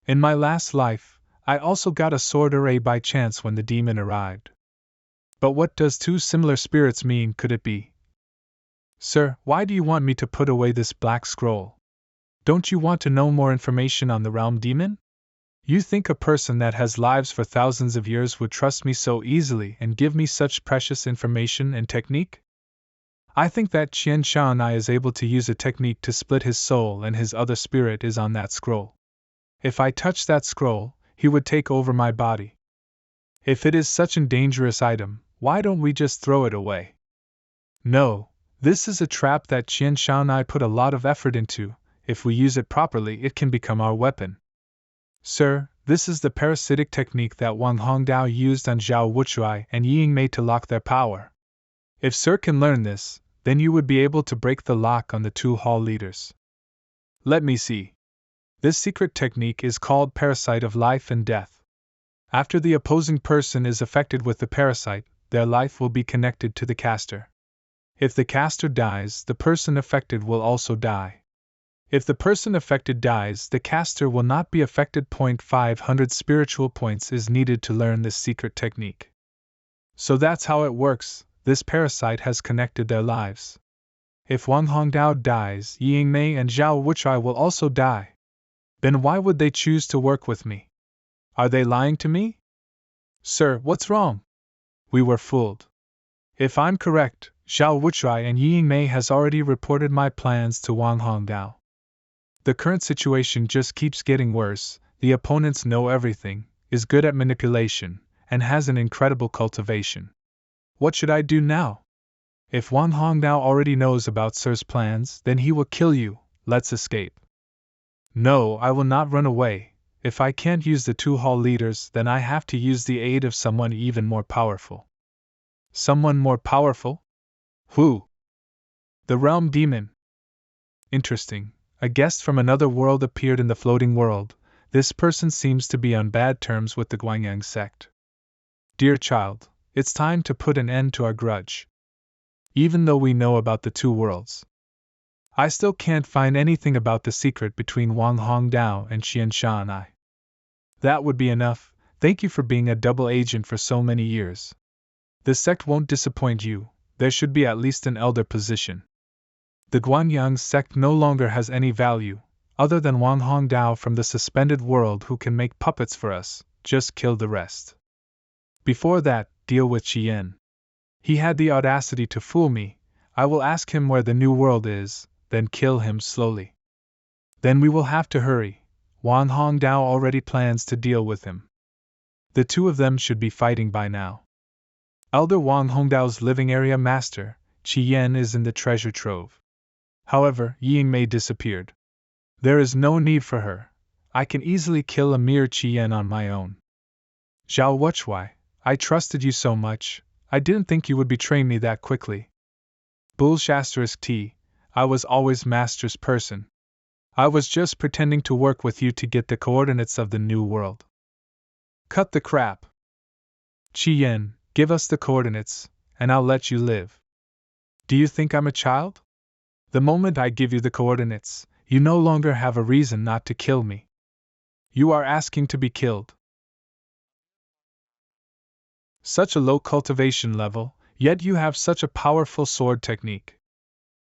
In my last life, I also got a sword array by chance when the demon arrived. But what does two similar spirits mean? Could it be? Sir, why do you want me to put away this black scroll? Don't you want to know more information on the realm demon? You think a person that has lives for thousands of years would trust me so easily and give me such precious information and technique? I think that Qian Shanai is able to use a technique to split his soul, and his other spirit is on that scroll. If I touch that scroll, he would take over my body. If it is such a dangerous item, why don't we just throw it away? No, this is a trap that Qian Shanai put a lot of effort into. If we use it properly, it can become our weapon. Sir, this is the parasitic technique that Wang Hongdao used on Zhao Wuchuai and Ying Mei to lock their power. If Sir can learn this, then you would be able to break the lock on the two hall leaders. Let me see. This secret technique is called parasite of life and death. After the opposing person is affected with the parasite, their life will be connected to the caster. If the caster dies, the person affected will also die. If the person affected dies, the caster will not be affected. 500 spiritual points is needed to learn this secret technique. So that's how it works. This parasite has connected their lives. If Wang Hongdao dies, Ying Mei and Zhao Wuchuai will also die. Then why would they choose to work with me? Are they lying to me? Sir, what's wrong? We were fooled. If I'm correct, Zhao Wuchuai and Ying Mei has already reported my plans to Wang Hongdao. The current situation just keeps getting worse. The opponents know everything, is good at manipulation, and has an incredible cultivation. What should I do now? If Wang Hongdao already knows about Sir's plans, then he will kill you. Let's escape. No, I will not run away. If I can't use the two hall leaders, then I have to use the aid of someone even more powerful. Someone more powerful? Who? The realm demon. Interesting. A guest from another world appeared in the floating world. This person seems to be on bad terms with the Guangyang sect. Dear child, it's time to put an end to our grudge. Even though we know about the two worlds, I still can't find anything about the secret between Wang Hongdao and Qian Shanai. That would be enough. Thank you for being a double agent for so many years. The sect won't disappoint you. There should be at least an elder position. The Guangyang sect no longer has any value, other than Wang Hongdao from the suspended world who can make puppets for us. Just kill the rest. Before that, deal with Qian. He had the audacity to fool me. I will ask him where the new world is, then kill him slowly. Then we will have to hurry. Wang Hongdao already plans to deal with him. The two of them should be fighting by now. Elder Wang Hongdao's living area master, Qian, is in the treasure trove. However, Ying Mei disappeared. There is no need for her. I can easily kill a mere Qian on my own. Zhao Wuchuai, I trusted you so much. I didn't think you would betray me that quickly. T. I was always master's person. I was just pretending to work with you to get the coordinates of the new world. Cut the crap. Qian, give us the coordinates, and I'll let you live. Do you think I'm a child? The moment I give you the coordinates, you no longer have a reason not to kill me. You are asking to be killed. Such a low cultivation level, yet you have such a powerful sword technique.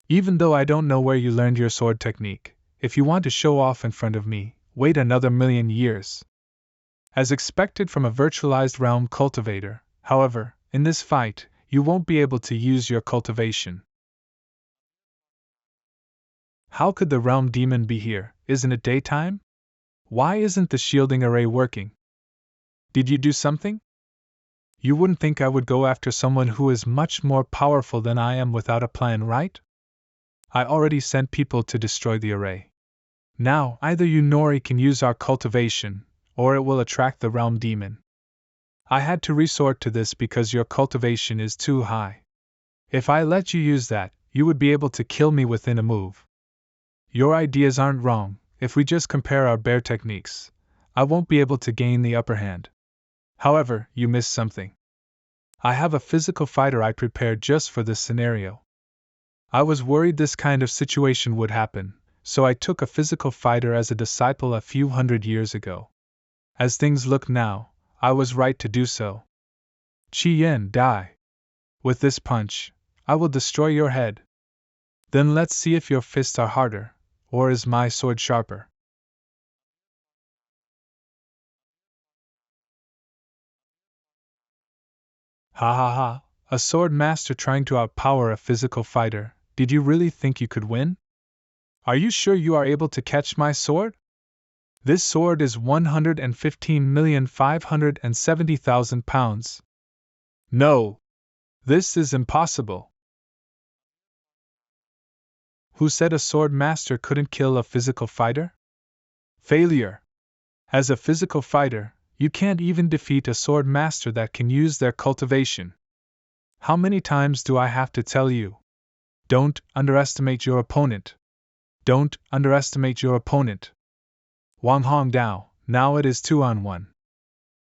Even though I don't know where you learned your sword technique, if you want to show off in front of me, wait another 1,000,000 years. As expected from a virtualized realm cultivator, however, in this fight, you won't be able to use your cultivation. How could the realm demon be here? Isn't it daytime? Why isn't the shielding array working? Did you do something? You wouldn't think I would go after someone who is much more powerful than I am without a plan, right? I already sent people to destroy the array. Now, either you Nori can use our cultivation, or it will attract the realm demon. I had to resort to this because your cultivation is too high. If I let you use that, you would be able to kill me within a move. Your ideas aren't wrong. If we just compare our bear techniques, I won't be able to gain the upper hand. However, you missed something. I have a physical fighter I prepared just for this scenario. I was worried this kind of situation would happen, so I took a physical fighter as a disciple a few hundred years ago. As things look now, I was right to do so. Qi Yen, die. With this punch, I will destroy your head. Then let's see if your fists are harder, or is my sword sharper. Ha ha ha, a sword master trying to outpower a physical fighter, did you really think you could win? Are you sure you are able to catch my sword? This sword is 115,570,000 pounds. No! This is impossible. Who said a sword master couldn't kill a physical fighter? Failure! As a physical fighter, you can't even defeat a sword master that can use their cultivation. How many times do I have to tell you? Don't underestimate your opponent. Don't underestimate your opponent. Wang Hong Dao, now it is 2-on-1.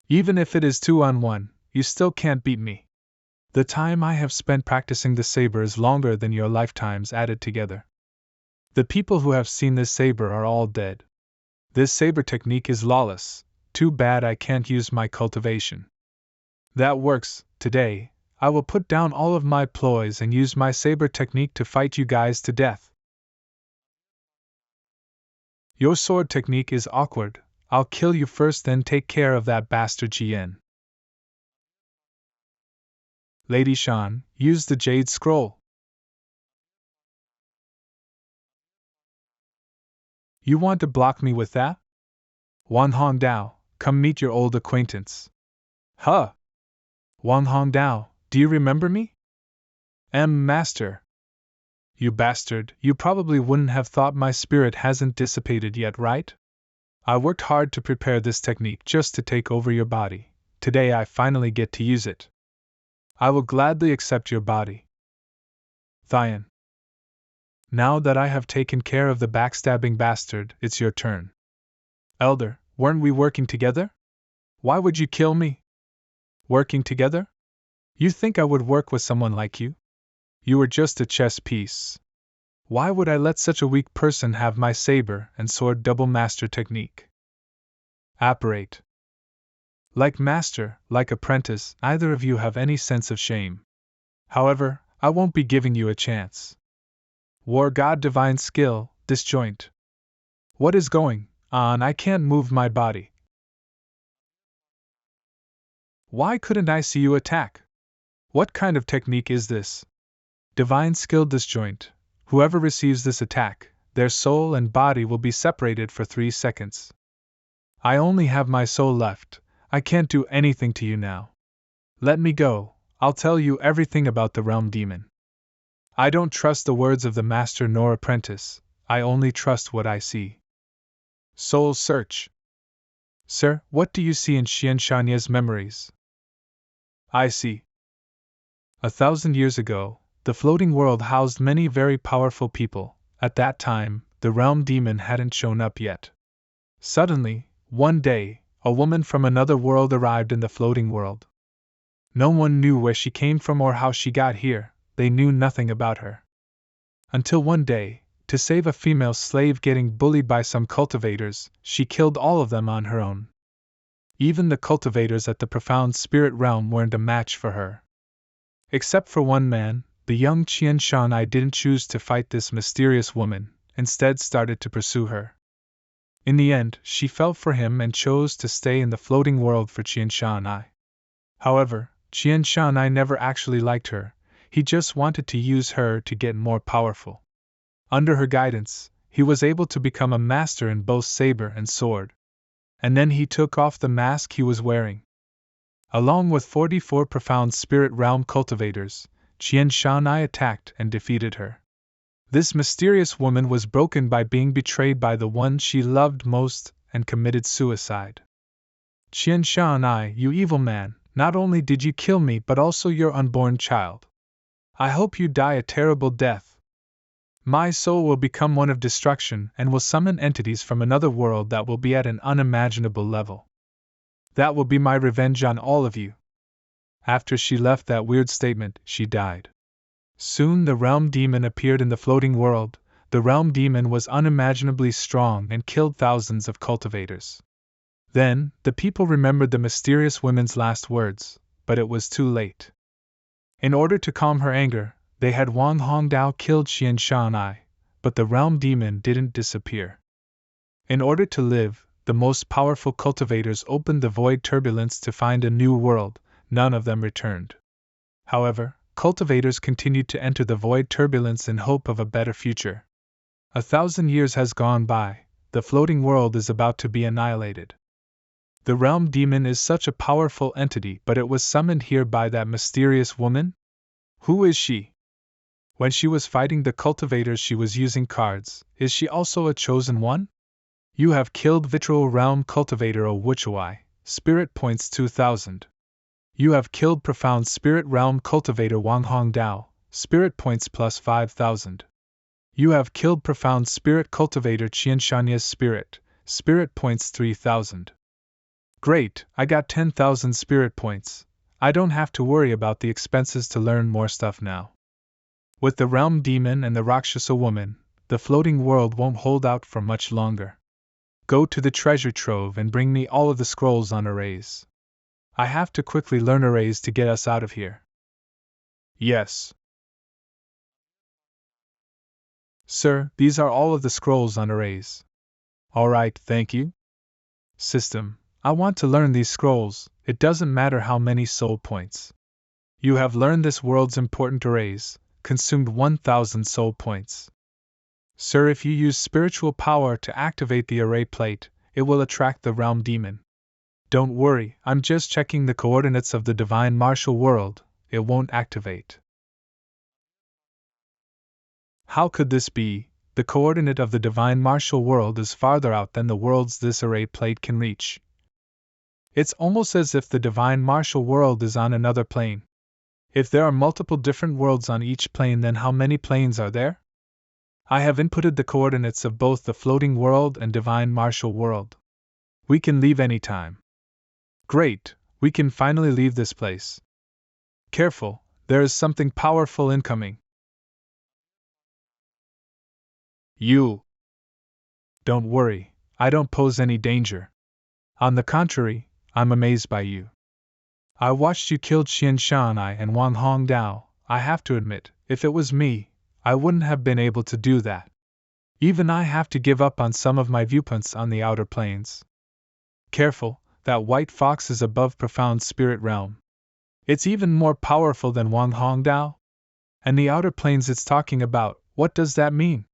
Even if it is 2-on-1, you still can't beat me. The time I have spent practicing the saber is longer than your lifetimes added together. The people who have seen this saber are all dead. This saber technique is lawless. Too bad I can't use my cultivation. That works. Today, I will put down all of my ploys and use my saber technique to fight you guys to death. Your sword technique is awkward. I'll kill you first, then take care of that bastard Jian. Lady Shan, use the Jade Scroll. You want to block me with that? Wang Hongdao, come meet your old acquaintance. Huh! Wang Hongdao, do you remember me? Master. You bastard, you probably wouldn't have thought my spirit hasn't dissipated yet, right? I worked hard to prepare this technique just to take over your body. Today I finally get to use it. I will gladly accept your body. Thian. Now that I have taken care of the backstabbing bastard, it's your turn. Elder, weren't we working together? Why would you kill me? Working together? You think I would work with someone like you? You were just a chess piece. Why would I let such a weak person have my saber and sword double master technique? Apparate. Like master, like apprentice, neither of you have any sense of shame. However, I won't be giving you a chance. War God divine skill, disjoint. What is going on? I can't move my body. Why couldn't I see you attack? What kind of technique is this? Divine skill disjoint. Whoever receives this attack, their soul and body will be separated for 3 seconds. I only have my soul left. I can't do anything to you now. Let me go. I'll tell you everything about the realm demon. I don't trust the words of the master nor apprentice. I only trust what I see. Soul search. Sir, what do you see in Xian Shanye's memories? I see. 1,000 years ago, the floating world housed many very powerful people. At that time, the realm demon hadn't shown up yet. Suddenly, one day, a woman from another world arrived in the floating world. No one knew where she came from or how she got here. They knew nothing about her. Until one day, to save a female slave getting bullied by some cultivators, she killed all of them on her own. Even the cultivators at the profound spirit realm weren't a match for her. Except for one man, the young Qian Shanai didn't choose to fight this mysterious woman, instead started to pursue her. In the end, she fell for him and chose to stay in the floating world for Qian Shanai. However, Qian Shanai never actually liked her, he just wanted to use her to get more powerful. Under her guidance, he was able to become a master in both saber and sword. And then he took off the mask he was wearing. Along with 44 profound spirit realm cultivators, Qian Shanai attacked and defeated her. This mysterious woman was broken by being betrayed by the one she loved most and committed suicide. Qian Shan'ai, you evil man, not only did you kill me but also your unborn child. I hope you die a terrible death. My soul will become one of destruction and will summon entities from another world that will be at an unimaginable level. That will be my revenge on all of you. After she left that weird statement, she died. Soon the realm demon appeared in the floating world. The realm demon was unimaginably strong and killed thousands of cultivators. Then, the people remembered the mysterious woman's last words, but it was too late. In order to calm her anger, they had Wang Hongdao killed Qian Shan'ai, but the realm demon didn't disappear. In order to live, the most powerful cultivators opened the void turbulence to find a new world. None of them returned. However, cultivators continued to enter the void turbulence in hope of a better future. 1,000 years has gone by, the floating world is about to be annihilated. The realm demon is such a powerful entity, but it was summoned here by that mysterious woman? Who is she? When she was fighting the cultivators, she was using cards. Is she also a chosen one? You have killed Vitriol Realm Cultivator Owuchuai, Spirit Points 2000. You have killed Profound Spirit Realm Cultivator Wang Hongdao, Spirit Points plus 5000. You have killed Profound Spirit Cultivator Qian Shanya's Spirit Points 3000. Great, I got 10,000 Spirit Points. I don't have to worry about the expenses to learn more stuff now. With the Realm Demon and the Rakshasa Woman, the floating world won't hold out for much longer. Go to the treasure trove and bring me all of the scrolls on arrays. I have to quickly learn arrays to get us out of here. Yes. Sir, these are all of the scrolls on arrays. Alright, thank you. System, I want to learn these scrolls, it doesn't matter how many soul points. You have learned this world's important arrays, consumed 1,000 soul points. Sir, if you use spiritual power to activate the array plate, it will attract the realm demon. Don't worry, I'm just checking the coordinates of the divine martial world, it won't activate. How could this be? The coordinate of the divine martial world is farther out than the worlds this array plate can reach. It's almost as if the divine martial world is on another plane. If there are multiple different worlds on each plane, then how many planes are there? I have inputted the coordinates of both the floating world and divine martial world. We can leave anytime. Great, we can finally leave this place. Careful, there is something powerful incoming. You. Don't worry, I don't pose any danger. On the contrary, I'm amazed by you. I watched you kill Qian Shan'ai and Wang Hongdao. I have to admit, if it was me, I wouldn't have been able to do that. Even I have to give up on some of my viewpoints on the outer planes. Careful, that white fox is above Profound Spirit Realm. It's even more powerful than Wang Hongdao? And the outer planes it's talking about, what does that mean?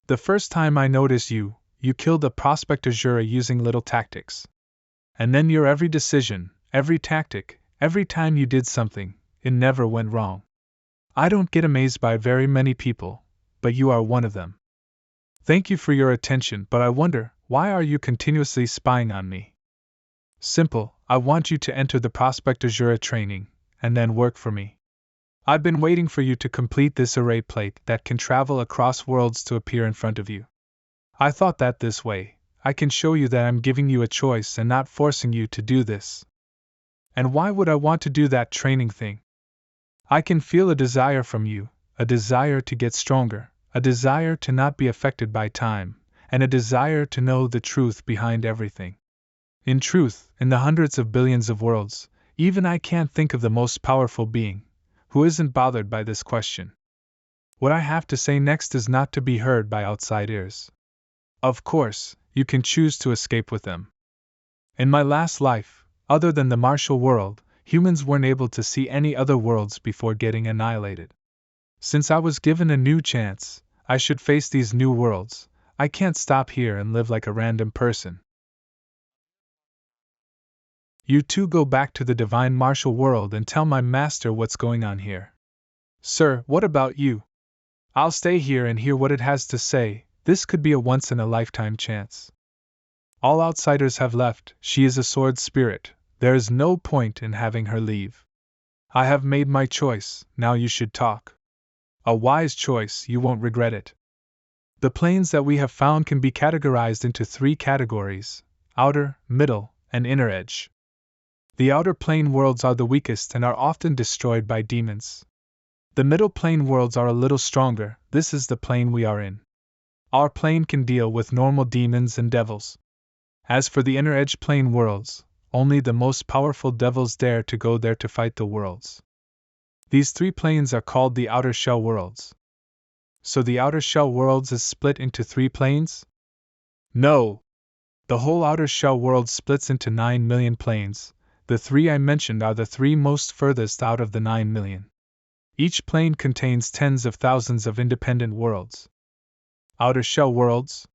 The first time I noticed you killed a Prospector Jura using little tactics. And then your every decision, every tactic, every time you did something, it never went wrong. I don't get amazed by very many people, but you are one of them. Thank you for your attention, but I wonder, why are you continuously spying on me? Simple, I want you to enter the Prospector Jura training, and then work for me. I've been waiting for you to complete this array plate that can travel across worlds to appear in front of you. I thought that this way, I can show you that I'm giving you a choice and not forcing you to do this. And why would I want to do that training thing? I can feel a desire from you, a desire to get stronger, a desire to not be affected by time, and a desire to know the truth behind everything. In truth, in the hundreds of billions of worlds, even I can't think of the most powerful being who isn't bothered by this question. What I have to say next is not to be heard by outside ears. Of course, you can choose to escape with them. In my last life, other than the martial world, humans weren't able to see any other worlds before getting annihilated. Since I was given a new chance, I should face these new worlds. I can't stop here and live like a random person. You two go back to the divine martial world and tell my master what's going on here. Sir, what about you? I'll stay here and hear what it has to say. This could be a once-in-a-lifetime chance. All outsiders have left. She is a sword spirit. There is no point in having her leave. I have made my choice, now you should talk. A wise choice, you won't regret it. The planes that we have found can be categorized into 3 categories: outer, middle, and inner edge. The outer plane worlds are the weakest and are often destroyed by demons. The middle plane worlds are a little stronger. This is the plane we are in. Our plane can deal with normal demons and devils. As for the inner edge plane worlds, only the most powerful devils dare to go there to fight the worlds. These 3 planes are called the outer shell worlds. So the outer shell worlds is split into 3 planes? No! The whole outer shell world splits into 9 million planes. The 3 I mentioned are the 3 most furthest out of the 9 million. Each plane contains tens of thousands of independent worlds. Outer shell worlds?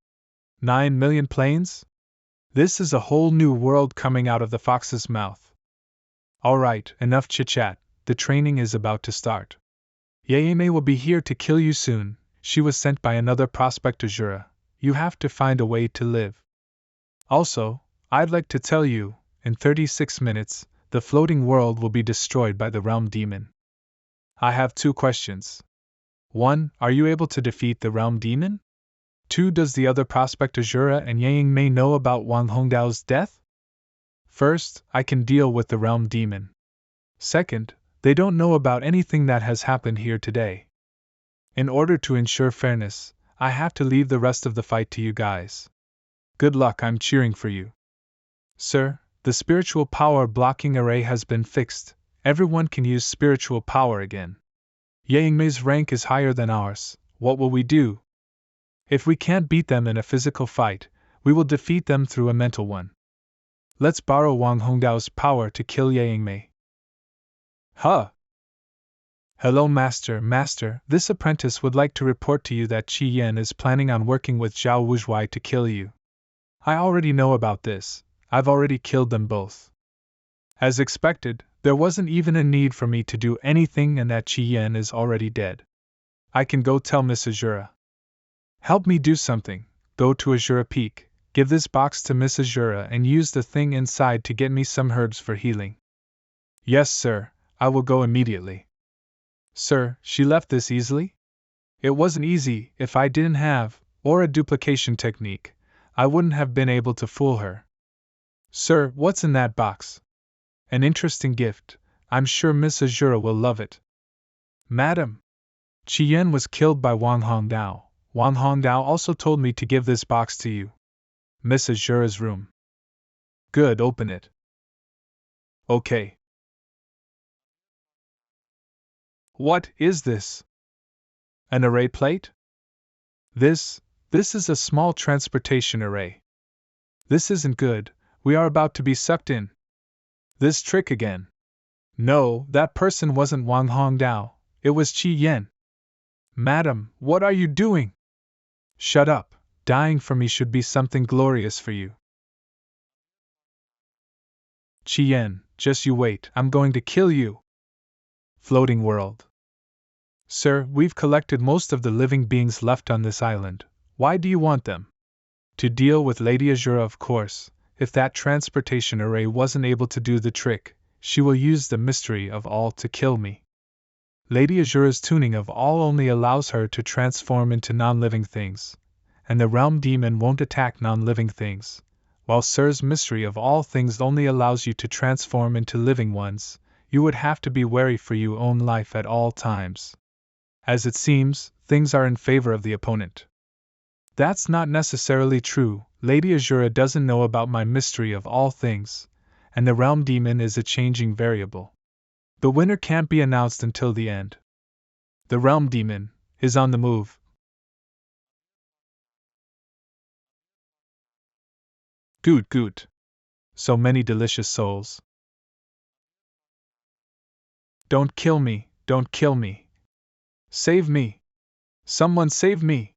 9 million planes? This is a whole new world coming out of the fox's mouth. Alright, enough chit-chat, the training is about to start. Yaeme will be here to kill you soon. She was sent by another prospect Azura. You have to find a way to live. Also, I'd like to tell you, in 36 minutes, the floating world will be destroyed by the realm demon. I have 2 questions. 1. Are you able to defeat the realm demon? 2. Does the other prospect Azura and Yaeme know about Wang Hongdao's death? First, I can deal with the realm demon. Second, they don't know about anything that has happened here today. In order to ensure fairness, I have to leave the rest of the fight to you guys. Good luck, I'm cheering for you. Sir, the spiritual power blocking array has been fixed. Everyone can use spiritual power again. Yame's rank is higher than ours. What will we do? If we can't beat them in a physical fight, we will defeat them through a mental one. Let's borrow Wang Hongdao's power to kill Yangmei. Huh! Hello, Master, this apprentice would like to report to you that Qi Yan is planning on working with Zhao Wuzhuai to kill you. I already know about this. I've already killed them both. As expected, there wasn't even a need for me to do anything, and that Qi Yan is already dead. I can go tell Miss Azura. Help me do something. Go to Azura Peak, give this box to Miss Azura and use the thing inside to get me some herbs for healing. Yes, sir, I will go immediately. Sir, she left this easily? It wasn't easy. If I didn't have, or a duplication technique, I wouldn't have been able to fool her. Sir, what's in that box? An interesting gift. I'm sure Miss Azura will love it. Madam, Qi Yan was killed by Wang Hongdao. Wang Hongdao also told me to give this box to you. Miss Azura's room. Good, open it. Okay. What is this? An array plate? This is a small transportation array. This isn't good. We are about to be sucked in. This trick again. No, that person wasn't Wang Hongdao. It was Qi Yan. Madam, what are you doing? Shut up. Dying for me should be something glorious for you. Qi Yan, just you wait. I'm going to kill you. Floating world. Sir, we've collected most of the living beings left on this island. Why do you want them? To deal with Lady Azura, of course. If that transportation array wasn't able to do the trick, she will use the mystery of all to kill me. Lady Azura's tuning of all only allows her to transform into non-living things, and the realm demon won't attack non-living things, while Sir's mystery of all things only allows you to transform into living ones. You would have to be wary for your own life at all times. As it seems, things are in favor of the opponent. That's not necessarily true. Lady Azura doesn't know about my mystery of all things, and the realm demon is a changing variable. The winner can't be announced until the end. The realm demon is on the move. Goot. So many delicious souls. Don't kill me. Save me. Someone save me.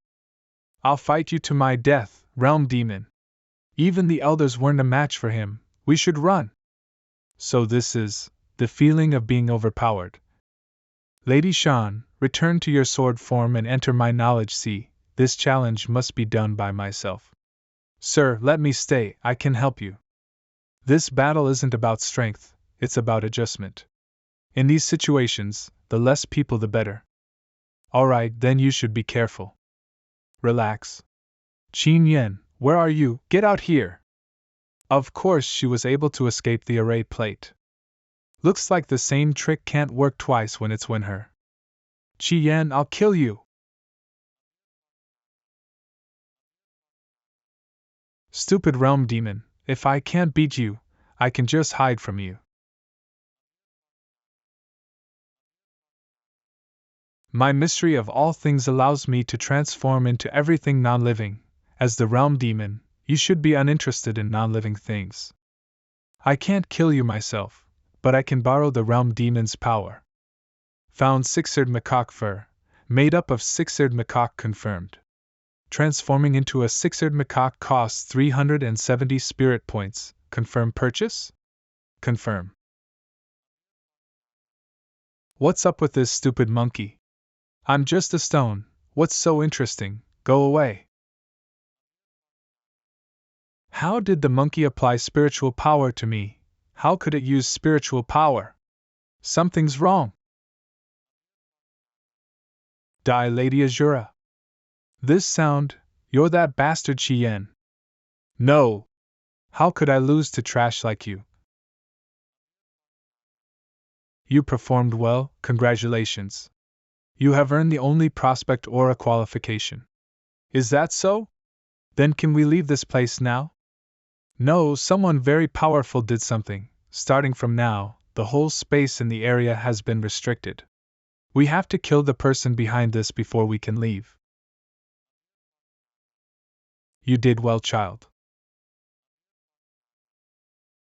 I'll fight you to my death, realm demon. Even the elders weren't a match for him. We should run. So this is the feeling of being overpowered. Lady Shan, return to your sword form and enter my knowledge. See, this challenge must be done by myself. Sir, let me stay, I can help you. This battle isn't about strength, it's about adjustment. In these situations, the less people the better. Alright, then you should be careful. Relax. Qin Yen, where are you? Get out here! Of course, she was able to escape the array plate. Looks like the same trick can't work twice when it's win her. Qi Yan, I'll kill you! Stupid realm demon, if I can't beat you, I can just hide from you. My mystery of all things allows me to transform into everything non-living. As the realm demon, you should be uninterested in non-living things. I can't kill you myself, but I can borrow the realm demon's power. Found six-eared macaque fur, made up of six-eared macaque confirmed. Transforming into a six-eared macaque costs 370 spirit points. Confirm purchase? Confirm. What's up with this stupid monkey? I'm just a stone, what's so interesting? Go away. How did the monkey apply spiritual power to me? How could it use spiritual power? Something's wrong. Die, Lady Azura. This sound, you're that bastard Chien. No! How could I lose to trash like you? You performed well, congratulations. You have earned the only prospect aura qualification. Is that so? Then can we leave this place now? No, someone very powerful did something. Starting from now, the whole space in the area has been restricted. We have to kill the person behind this before we can leave. You did well, child.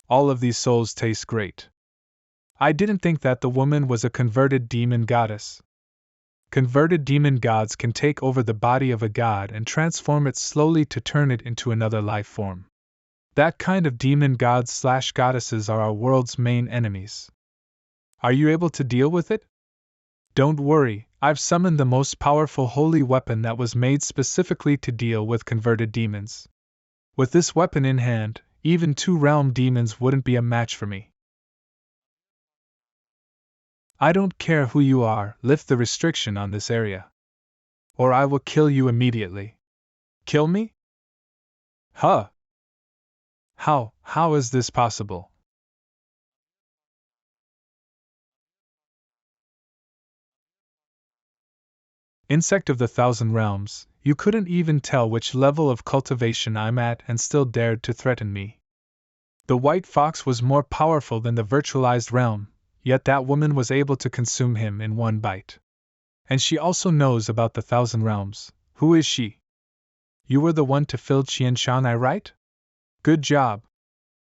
All of these souls taste great. I didn't think that the woman was a converted demon goddess. Converted demon gods can take over the body of a god and transform it slowly to turn it into another life form. That kind of demon gods/goddesses are our world's main enemies. Are you able to deal with it? Don't worry, I've summoned the most powerful holy weapon that was made specifically to deal with converted demons. With this weapon in hand, even 2 realm demons wouldn't be a match for me. I don't care who you are, lift the restriction on this area. Or I will kill you immediately. Kill me? Huh? How is this possible? Insect of the 1,000 realms, you couldn't even tell which level of cultivation I'm at and still dared to threaten me. The white fox was more powerful than the virtualized realm, yet that woman was able to consume him in one bite. And she also knows about the 1,000 realms. Who is she? You were the one to fill Qian Shanai, right? Good job.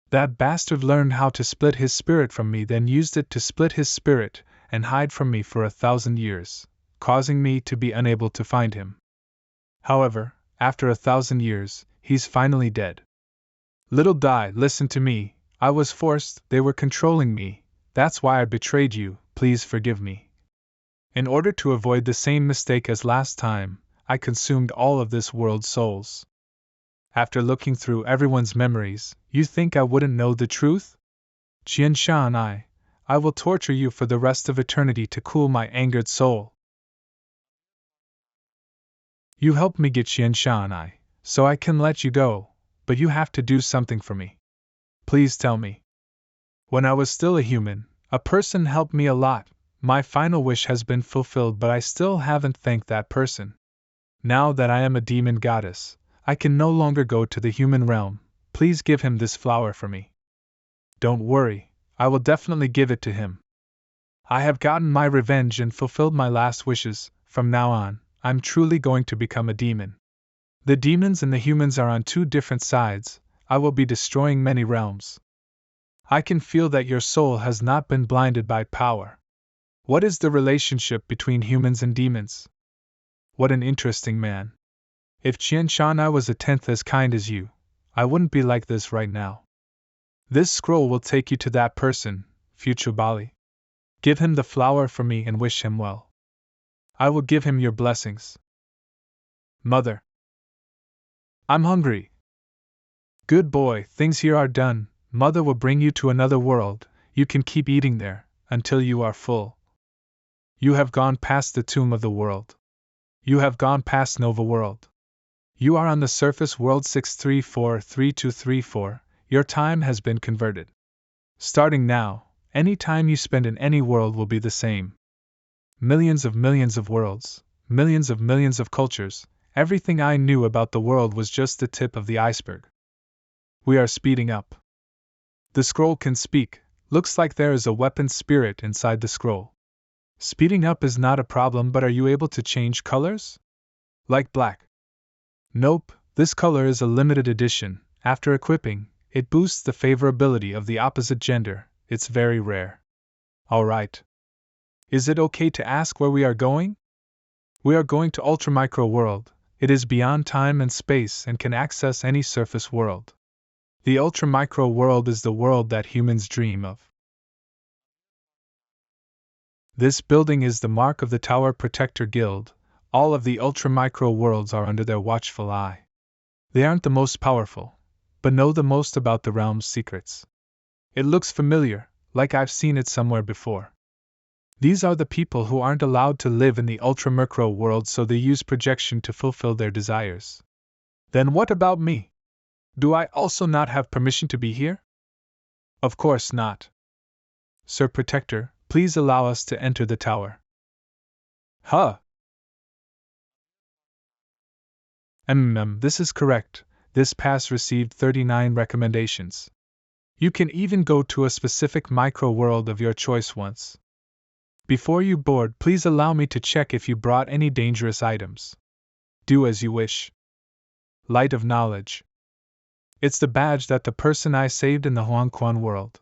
That bastard learned how to split his spirit from me, then used it to split his spirit and hide from me for 1,000 years, causing me to be unable to find him. However, after 1,000 years, he's finally dead. Little Dai, listen to me. I was forced, they were controlling me. That's why I betrayed you, please forgive me. In order to avoid the same mistake as last time, I consumed all of this world's souls. After looking through everyone's memories, you think I wouldn't know the truth? Qian Shan, I will torture you for the rest of eternity to cool my angered soul. You helped me get Qian Shan, so I can let you go, but you have to do something for me. Please tell me. When I was still a human, a person helped me a lot. My final wish has been fulfilled, but I still haven't thanked that person. Now that I am a demon goddess, I can no longer go to the human realm. Please give him this flower for me. Don't worry, I will definitely give it to him. I have gotten my revenge and fulfilled my last wishes. From now on, I'm truly going to become a demon. The demons and the humans are on 2 different sides. I will be destroying many realms. I can feel that your soul has not been blinded by power. What is the relationship between humans and demons? What an interesting man. If Qian Shanai was 1/10 as kind as you, I wouldn't be like this right now. This scroll will take you to that person, future Bali. Give him the flower for me and wish him well. I will give him your blessings. Mother. I'm hungry. Good boy, things here are done. Mother will bring you to another world. You can keep eating there until you are full. You have gone past the tomb of the world. You have gone past Nova World. You are on the surface world 6343234. Your time has been converted. Starting now, any time you spend in any world will be the same. Millions of worlds, millions of cultures, everything I knew about the world was just the tip of the iceberg. We are speeding up. The scroll can speak. Looks like there is a weapon spirit inside the scroll. Speeding up is not a problem, but are you able to change colors? Like black? Nope, this color is a limited edition. After equipping, it boosts the favorability of the opposite gender. It's very rare. Alright. Is it okay to ask where we are going? We are going to Ultramicro World. It is beyond time and space and can access any surface world. The Ultramicro World is the world that humans dream of. This building is the mark of the Tower Protector Guild. All of the Ultramicro worlds are under their watchful eye. They aren't the most powerful, but know the most about the realm's secrets. It looks familiar, like I've seen it somewhere before. These are the people who aren't allowed to live in the Ultramicro world, so they use projection to fulfill their desires. Then what about me? Do I also not have permission to be here? Of course not. Sir Protector, please allow us to enter the tower. Huh? This is correct. This pass received 39 recommendations. You can even go to a specific micro world of your choice once. Before you board, please allow me to check if you brought any dangerous items. Do as you wish. Light of Knowledge. It's the badge that the person I saved in the Huangquan world.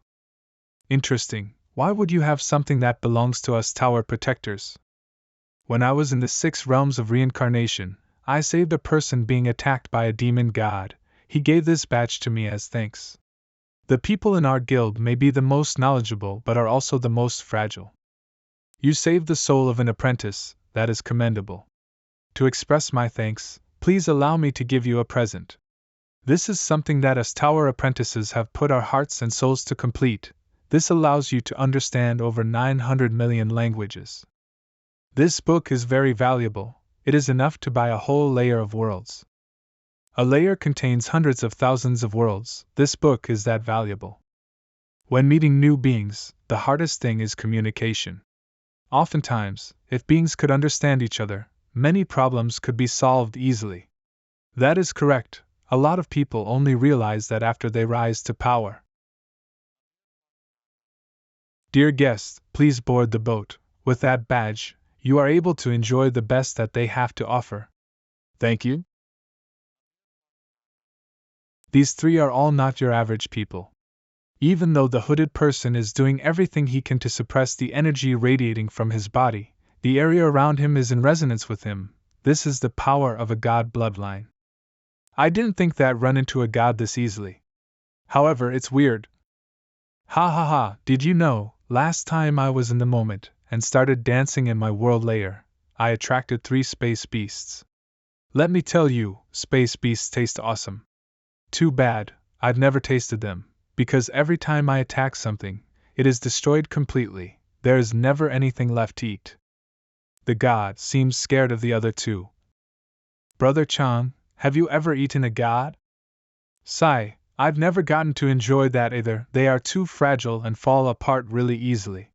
Interesting. Why would you have something that belongs to us tower protectors? When I was in the 6 realms of reincarnation, I saved a person being attacked by a demon god. He gave this badge to me as thanks. The people in our guild may be the most knowledgeable but are also the most fragile. You saved the soul of an apprentice, that is commendable. To express my thanks, please allow me to give you a present. This is something that us tower apprentices have put our hearts and souls to complete. This allows you to understand over 900 million languages. This book is very valuable. It is enough to buy a whole layer of worlds. A layer contains hundreds of thousands of worlds. This book is that valuable. When meeting new beings, the hardest thing is communication. Oftentimes, if beings could understand each other, many problems could be solved easily. That is correct. A lot of people only realize that after they rise to power. Dear guest, please board the boat. With that badge, you are able to enjoy the best that they have to offer. Thank you. These 3 are all not your average people. Even though the hooded person is doing everything he can to suppress the energy radiating from his body, the area around him is in resonance with him. This is the power of a god bloodline. I didn't think that run into a god this easily. However, it's weird. Ha ha ha, did you know, last time I was in the moment and started dancing in my world layer, I attracted 3 space beasts. Let me tell you, space beasts taste awesome. Too bad, I've never tasted them, because every time I attack something, it is destroyed completely. There is never anything left to eat. The god seems scared of the other 2. Brother Chan, have you ever eaten a god? Sigh, I've never gotten to enjoy that either. They are too fragile and fall apart really easily.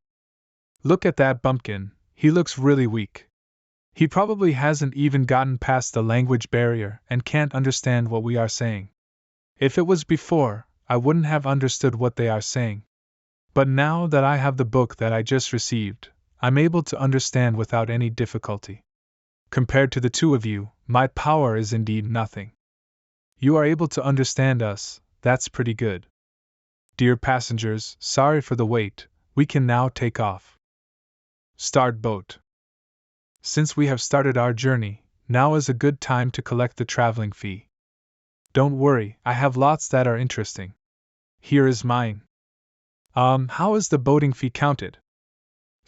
Look at that bumpkin, he looks really weak. He probably hasn't even gotten past the language barrier and can't understand what we are saying. If it was before, I wouldn't have understood what they are saying. But now that I have the book that I just received, I'm able to understand without any difficulty. Compared to the 2 of you, my power is indeed nothing. You are able to understand us, that's pretty good. Dear passengers, sorry for the wait, we can now take off. Start boat. Since we have started our journey, now is a good time to collect the traveling fee. Don't worry, I have lots that are interesting. Here is mine. How is the boating fee counted?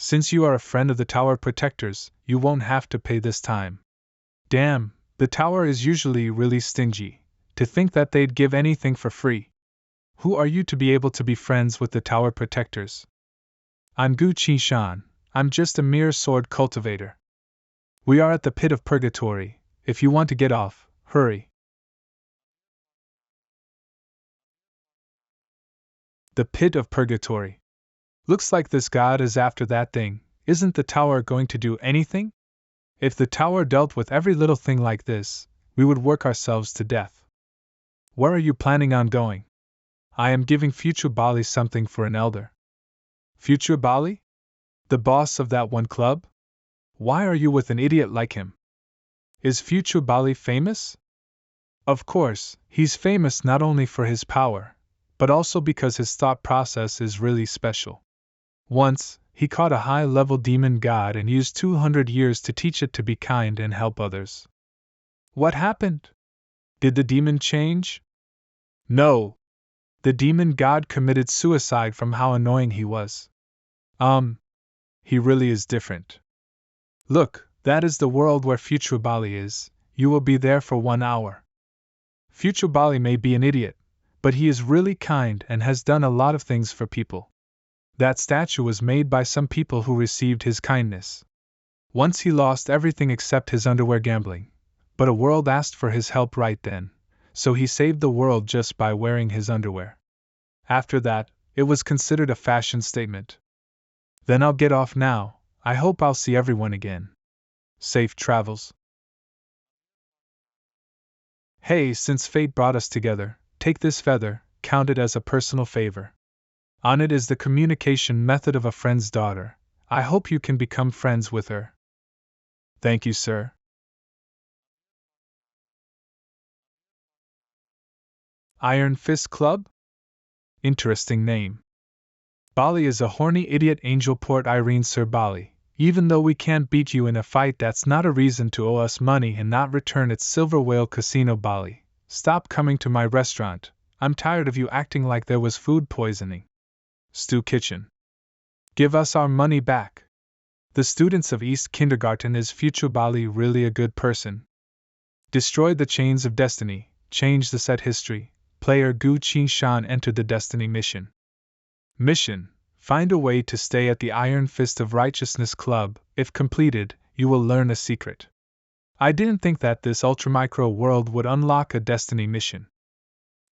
Since you are a friend of the Tower Protectors, you won't have to pay this time. Damn, the Tower is usually really stingy. To think that they'd give anything for free. Who are you to be able to be friends with the Tower Protectors? I'm Gu Qi-shan. I'm just a mere sword cultivator. We are at the pit of purgatory. If you want to get off, hurry. The pit of purgatory. Looks like this god is after that thing. Isn't the tower going to do anything? If the tower dealt with every little thing like this, we would work ourselves to death. Where are you planning on going? I am giving Future Bali something for an elder. Future Bali? The boss of that one club? Why are you with an idiot like him? Is Future Bali famous? Of course, he's famous not only for his power, but also because his thought process is really special. Once, he caught a high-level demon god and used 200 years to teach it to be kind and help others. What happened? Did the demon change? No. The demon god committed suicide from how annoying he was. He really is different. Look, that is the world where Future Bali is. You will be there for 1 hour. Future Bali may be an idiot, but he is really kind and has done a lot of things for people. That statue was made by some people who received his kindness. Once he lost everything except his underwear gambling, but a world asked for his help right then, so he saved the world just by wearing his underwear. After that, it was considered a fashion statement. Then I'll get off now. I hope I'll see everyone again. Safe travels. Hey, since fate brought us together, take this feather, count it as a personal favor. On it is the communication method of a friend's daughter. I hope you can become friends with her. Thank you, sir. Iron Fist Club? Interesting name. Bali is a horny idiot angel port Irene Sir Bali. Even though we can't beat you in a fight, that's not a reason to owe us money and not return at Silver Whale Casino Bali. Stop coming to my restaurant. I'm tired of you acting like there was food poisoning. Stew Kitchen. Give us our money back. The students of East Kindergarten. Is Future Bali really a good person? Destroy the chains of destiny. Change the set history. Player Gu Qi-shan entered the Destiny mission. Mission. Find a way to stay at the Iron Fist of Righteousness Club. If completed, you will learn a secret. I didn't think that this ultramicro world would unlock a Destiny mission.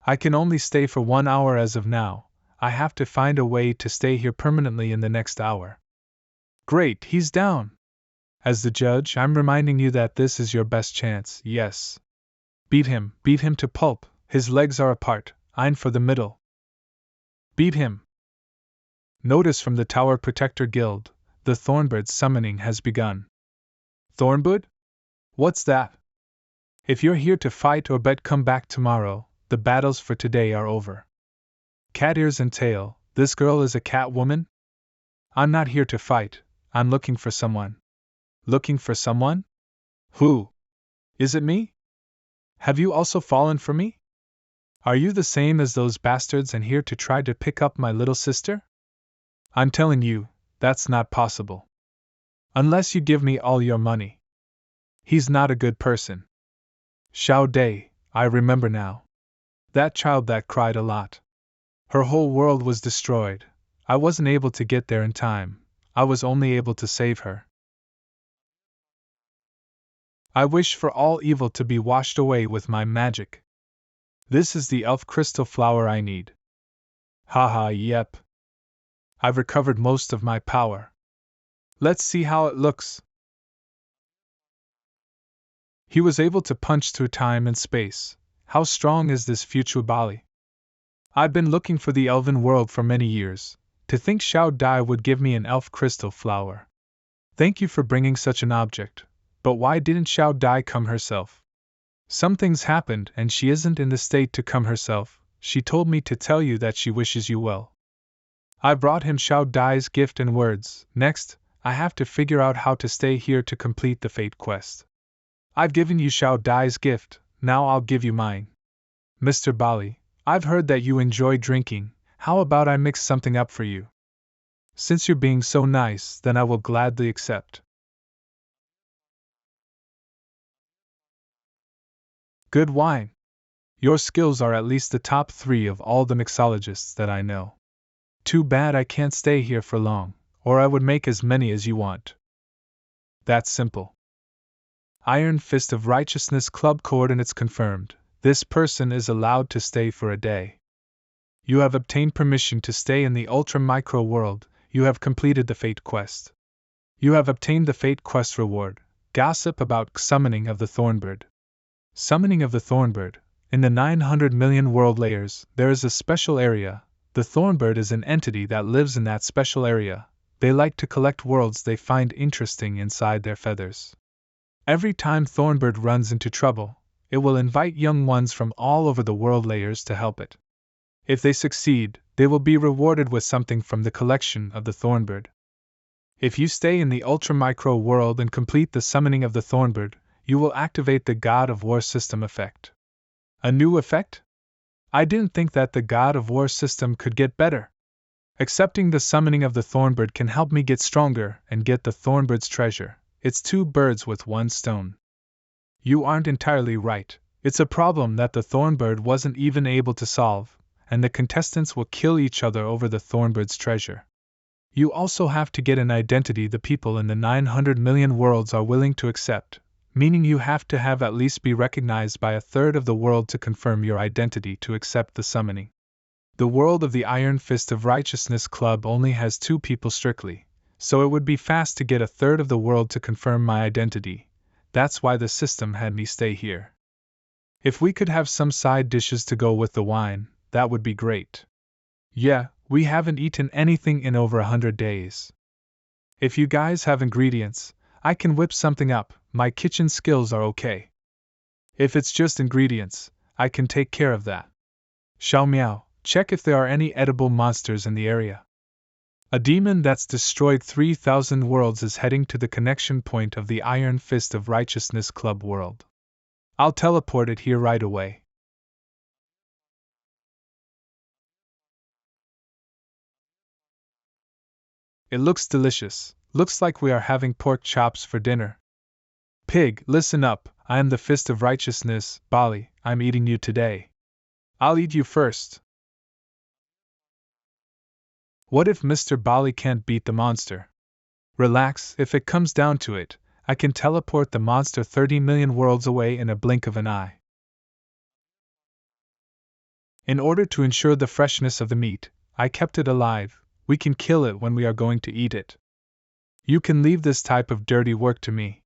I can only stay for 1 hour as of now. I have to find a way to stay here permanently in the next hour. Great, he's down. As the judge, I'm reminding you that this is your best chance, yes. Beat him to pulp. His legs are apart, ein for the middle. Beat him. Notice from the Tower Protector Guild, the Thornbird summoning has begun. Thornbird? What's that? If you're here to fight or bet, come back tomorrow. The battles for today are over. Cat ears and tail, this girl is a cat woman? I'm not here to fight, I'm looking for someone. Looking for someone? Who? Is it me? Have you also fallen for me? Are you the same as those bastards and here to try to pick up my little sister? I'm telling you, that's not possible. Unless you give me all your money. He's not a good person. Xiao Dai, I remember now. That child that cried a lot. Her whole world was destroyed. I wasn't able to get there in time. I was only able to save her. I wish for all evil to be washed away with my magic. This is the elf crystal flower I need. Haha, yep. I've recovered most of my power. Let's see how it looks. He was able to punch through time and space. How strong is this Future Bali? I've been looking for the elven world for many years. To think Xiao Dai would give me an elf crystal flower. Thank you for bringing such an object, but why didn't Xiao Dai come herself? Some things happened and she isn't in the state to come herself. She told me to tell you that she wishes you well. I brought him Xiao Dai's gift and words. Next, I have to figure out how to stay here to complete the fate quest. I've given you Xiao Dai's gift, now I'll give you mine. Mr. Bali, I've heard that you enjoy drinking. How about I mix something up for you? Since you're being so nice, then I will gladly accept. Good wine. Your skills are at least the top 3 of all the mixologists that I know. Too bad I can't stay here for long, or I would make as many as you want. That's simple. Iron Fist of Righteousness Club coordinates confirmed. This person is allowed to stay for a day. You have obtained permission to stay in the Ultra Micro world. You have completed the Fate Quest. You have obtained the Fate Quest reward. Gossip about summoning of the Thornbird. Summoning of the Thornbird. In the 900 million world layers, there is a special area. The Thornbird is an entity that lives in that special area. They like to collect worlds they find interesting inside their feathers. Every time Thornbird runs into trouble, it will invite young ones from all over the world layers to help it. If they succeed, they will be rewarded with something from the collection of the Thornbird. If you stay in the Ultra-Micro world and complete the summoning of the Thornbird, you will activate the God of War system effect. A new effect? I didn't think that the God of War system could get better. Accepting the summoning of the Thornbird can help me get stronger and get the Thornbird's treasure. It's 2 birds with 1 stone. You aren't entirely right. It's a problem that the Thornbird wasn't even able to solve, and the contestants will kill each other over the Thornbird's treasure. You also have to get an identity the people in the 900 million worlds are willing to accept, meaning you have to have at least be recognized by a third of the world to confirm your identity to accept the summoning. The world of the Iron Fist of Righteousness Club only has 2 people strictly, so it would be fast to get a third of the world to confirm my identity. That's why the system had me stay here. If we could have some side dishes to go with the wine, that would be great. Yeah, we haven't eaten anything in over 100 days. If you guys have ingredients, I can whip something up. My kitchen skills are okay. If it's just ingredients, I can take care of that. Xiao Miao, check if there are any edible monsters in the area. A demon that's destroyed 3,000 worlds is heading to the connection point of the Iron Fist of Righteousness Club world. I'll teleport it here right away. It looks delicious. Looks like we are having pork chops for dinner. Pig, listen up. I am the Fist of Righteousness, Bali. I'm eating you today. I'll eat you first. What if Mr. Bali can't beat the monster? Relax, if it comes down to it, I can teleport the monster 30 million worlds away in a blink of an eye. In order to ensure the freshness of the meat, I kept it alive. We can kill it when we are going to eat it. You can leave this type of dirty work to me.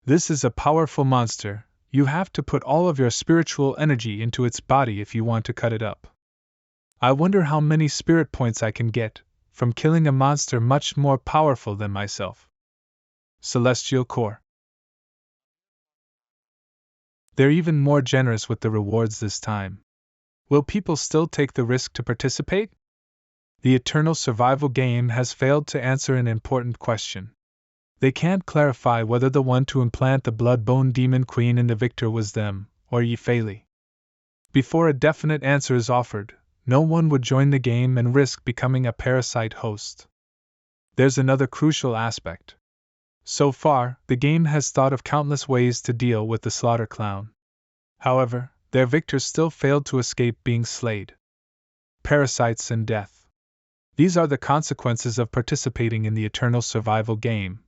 This is a powerful monster. You have to put all of your spiritual energy into its body if you want to cut it up. I wonder how many spirit points I can get from killing a monster much more powerful than myself. Celestial Core. They're even more generous with the rewards this time. Will people still take the risk to participate? The Eternal Survival game has failed to answer an important question. They can't clarify whether the one to implant the Bloodbone Demon Queen in the victor was them, or Yifei. Before a definite answer is offered, no one would join the game and risk becoming a parasite host. There's another crucial aspect. So far, the game has thought of countless ways to deal with the Slaughter Clown. However, their victors still failed to escape being slayed. Parasites and death. These are the consequences of participating in the Eternal Survival game.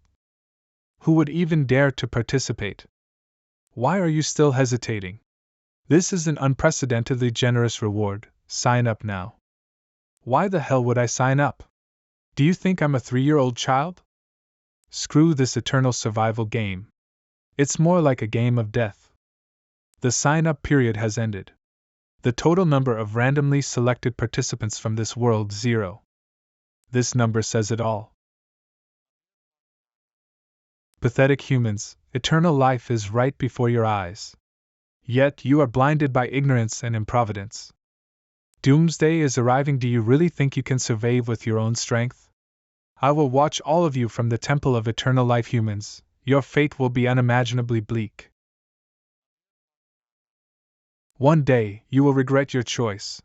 Who would even dare to participate? Why are you still hesitating? This is an unprecedentedly generous reward. Sign up now. Why the hell would I sign up? Do you think I'm a 3-year-old child? Screw this Eternal Survival game. It's more like a game of death. The sign-up period has ended. The total number of randomly selected participants from this world 0. This number says it all. Pathetic humans, eternal life is right before your eyes. Yet you are blinded by ignorance and improvidence. Doomsday is arriving. Do you really think you can survive with your own strength? I will watch all of you from the Temple of Eternal Life. Humans, your fate will be unimaginably bleak. One day, you will regret your choice.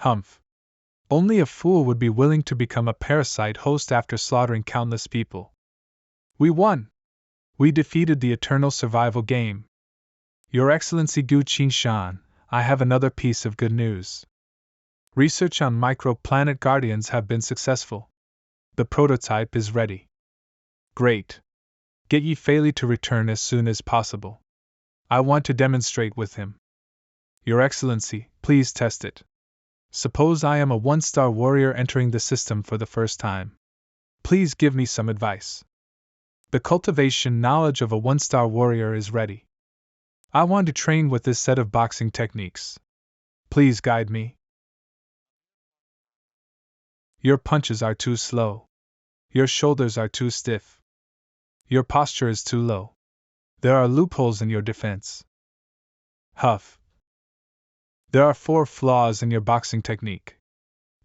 Humph. Only a fool would be willing to become a parasite host after slaughtering countless people. We won! We defeated the eternal survival game. Your Excellency Gu Qingshan, I have another piece of good news. Research on microplanet guardians have been successful. The prototype is ready. Great. Get Yi Fei Li to return as soon as possible. I want to demonstrate with him. Your Excellency, please test it. Suppose I am a one-star warrior entering the system for the first time. Please give me some advice. The cultivation knowledge of a one-star warrior is ready. I want to train with this set of boxing techniques. Please guide me. Your punches are too slow. Your shoulders are too stiff. Your posture is too low. There are loopholes in your defense. Huff. There are 4 flaws in your boxing technique.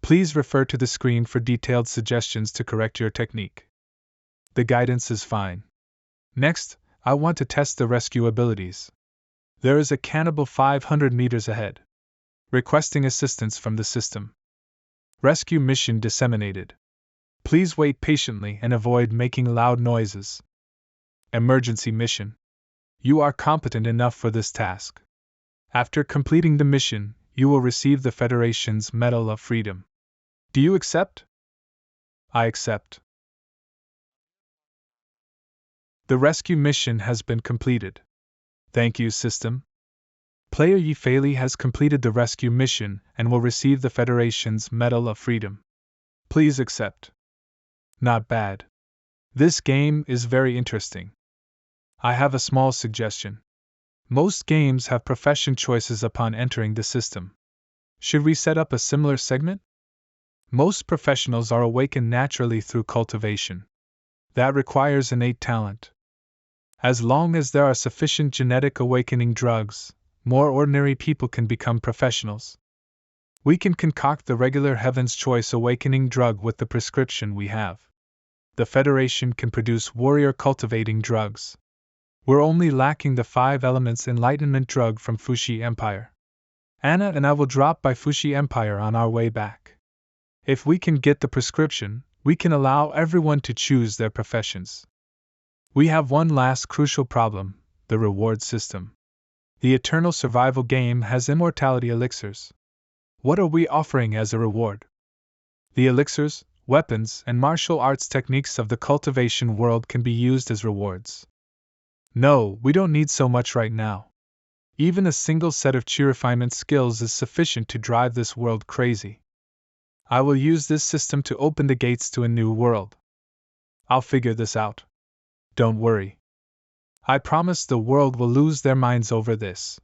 Please refer to the screen for detailed suggestions to correct your technique. The guidance is fine. Next, I want to test the rescue abilities. There is a cannibal 500 meters ahead. Requesting assistance from the system. Rescue mission disseminated. Please wait patiently and avoid making loud noises. Emergency mission. You are competent enough for this task. After completing the mission, you will receive the Federation's Medal of Freedom. Do you accept? I accept. The rescue mission has been completed. Thank you, system. Player Yi Fei Li has completed the rescue mission and will receive the Federation's Medal of Freedom. Please accept. Not bad. This game is very interesting. I have a small suggestion. Most games have profession choices upon entering the system. Should we set up a similar segment? Most professionals are awakened naturally through cultivation. That requires innate talent. As long as there are sufficient genetic awakening drugs, more ordinary people can become professionals. We can concoct the regular Heaven's Choice awakening drug with the prescription we have. The Federation can produce warrior cultivating drugs. We're only lacking the 5 elements enlightenment drug from Fuxi Empire. Anna and I will drop by Fuxi Empire on our way back. If we can get the prescription, we can allow everyone to choose their professions. We have one last crucial problem, the reward system. The eternal survival game has immortality elixirs. What are we offering as a reward? The elixirs, weapons, and martial arts techniques of the cultivation world can be used as rewards. No, we don't need so much right now. Even a single set of chi refinement skills is sufficient to drive this world crazy. I will use this system to open the gates to a new world. I'll figure this out. Don't worry. I promise the world will lose their minds over this.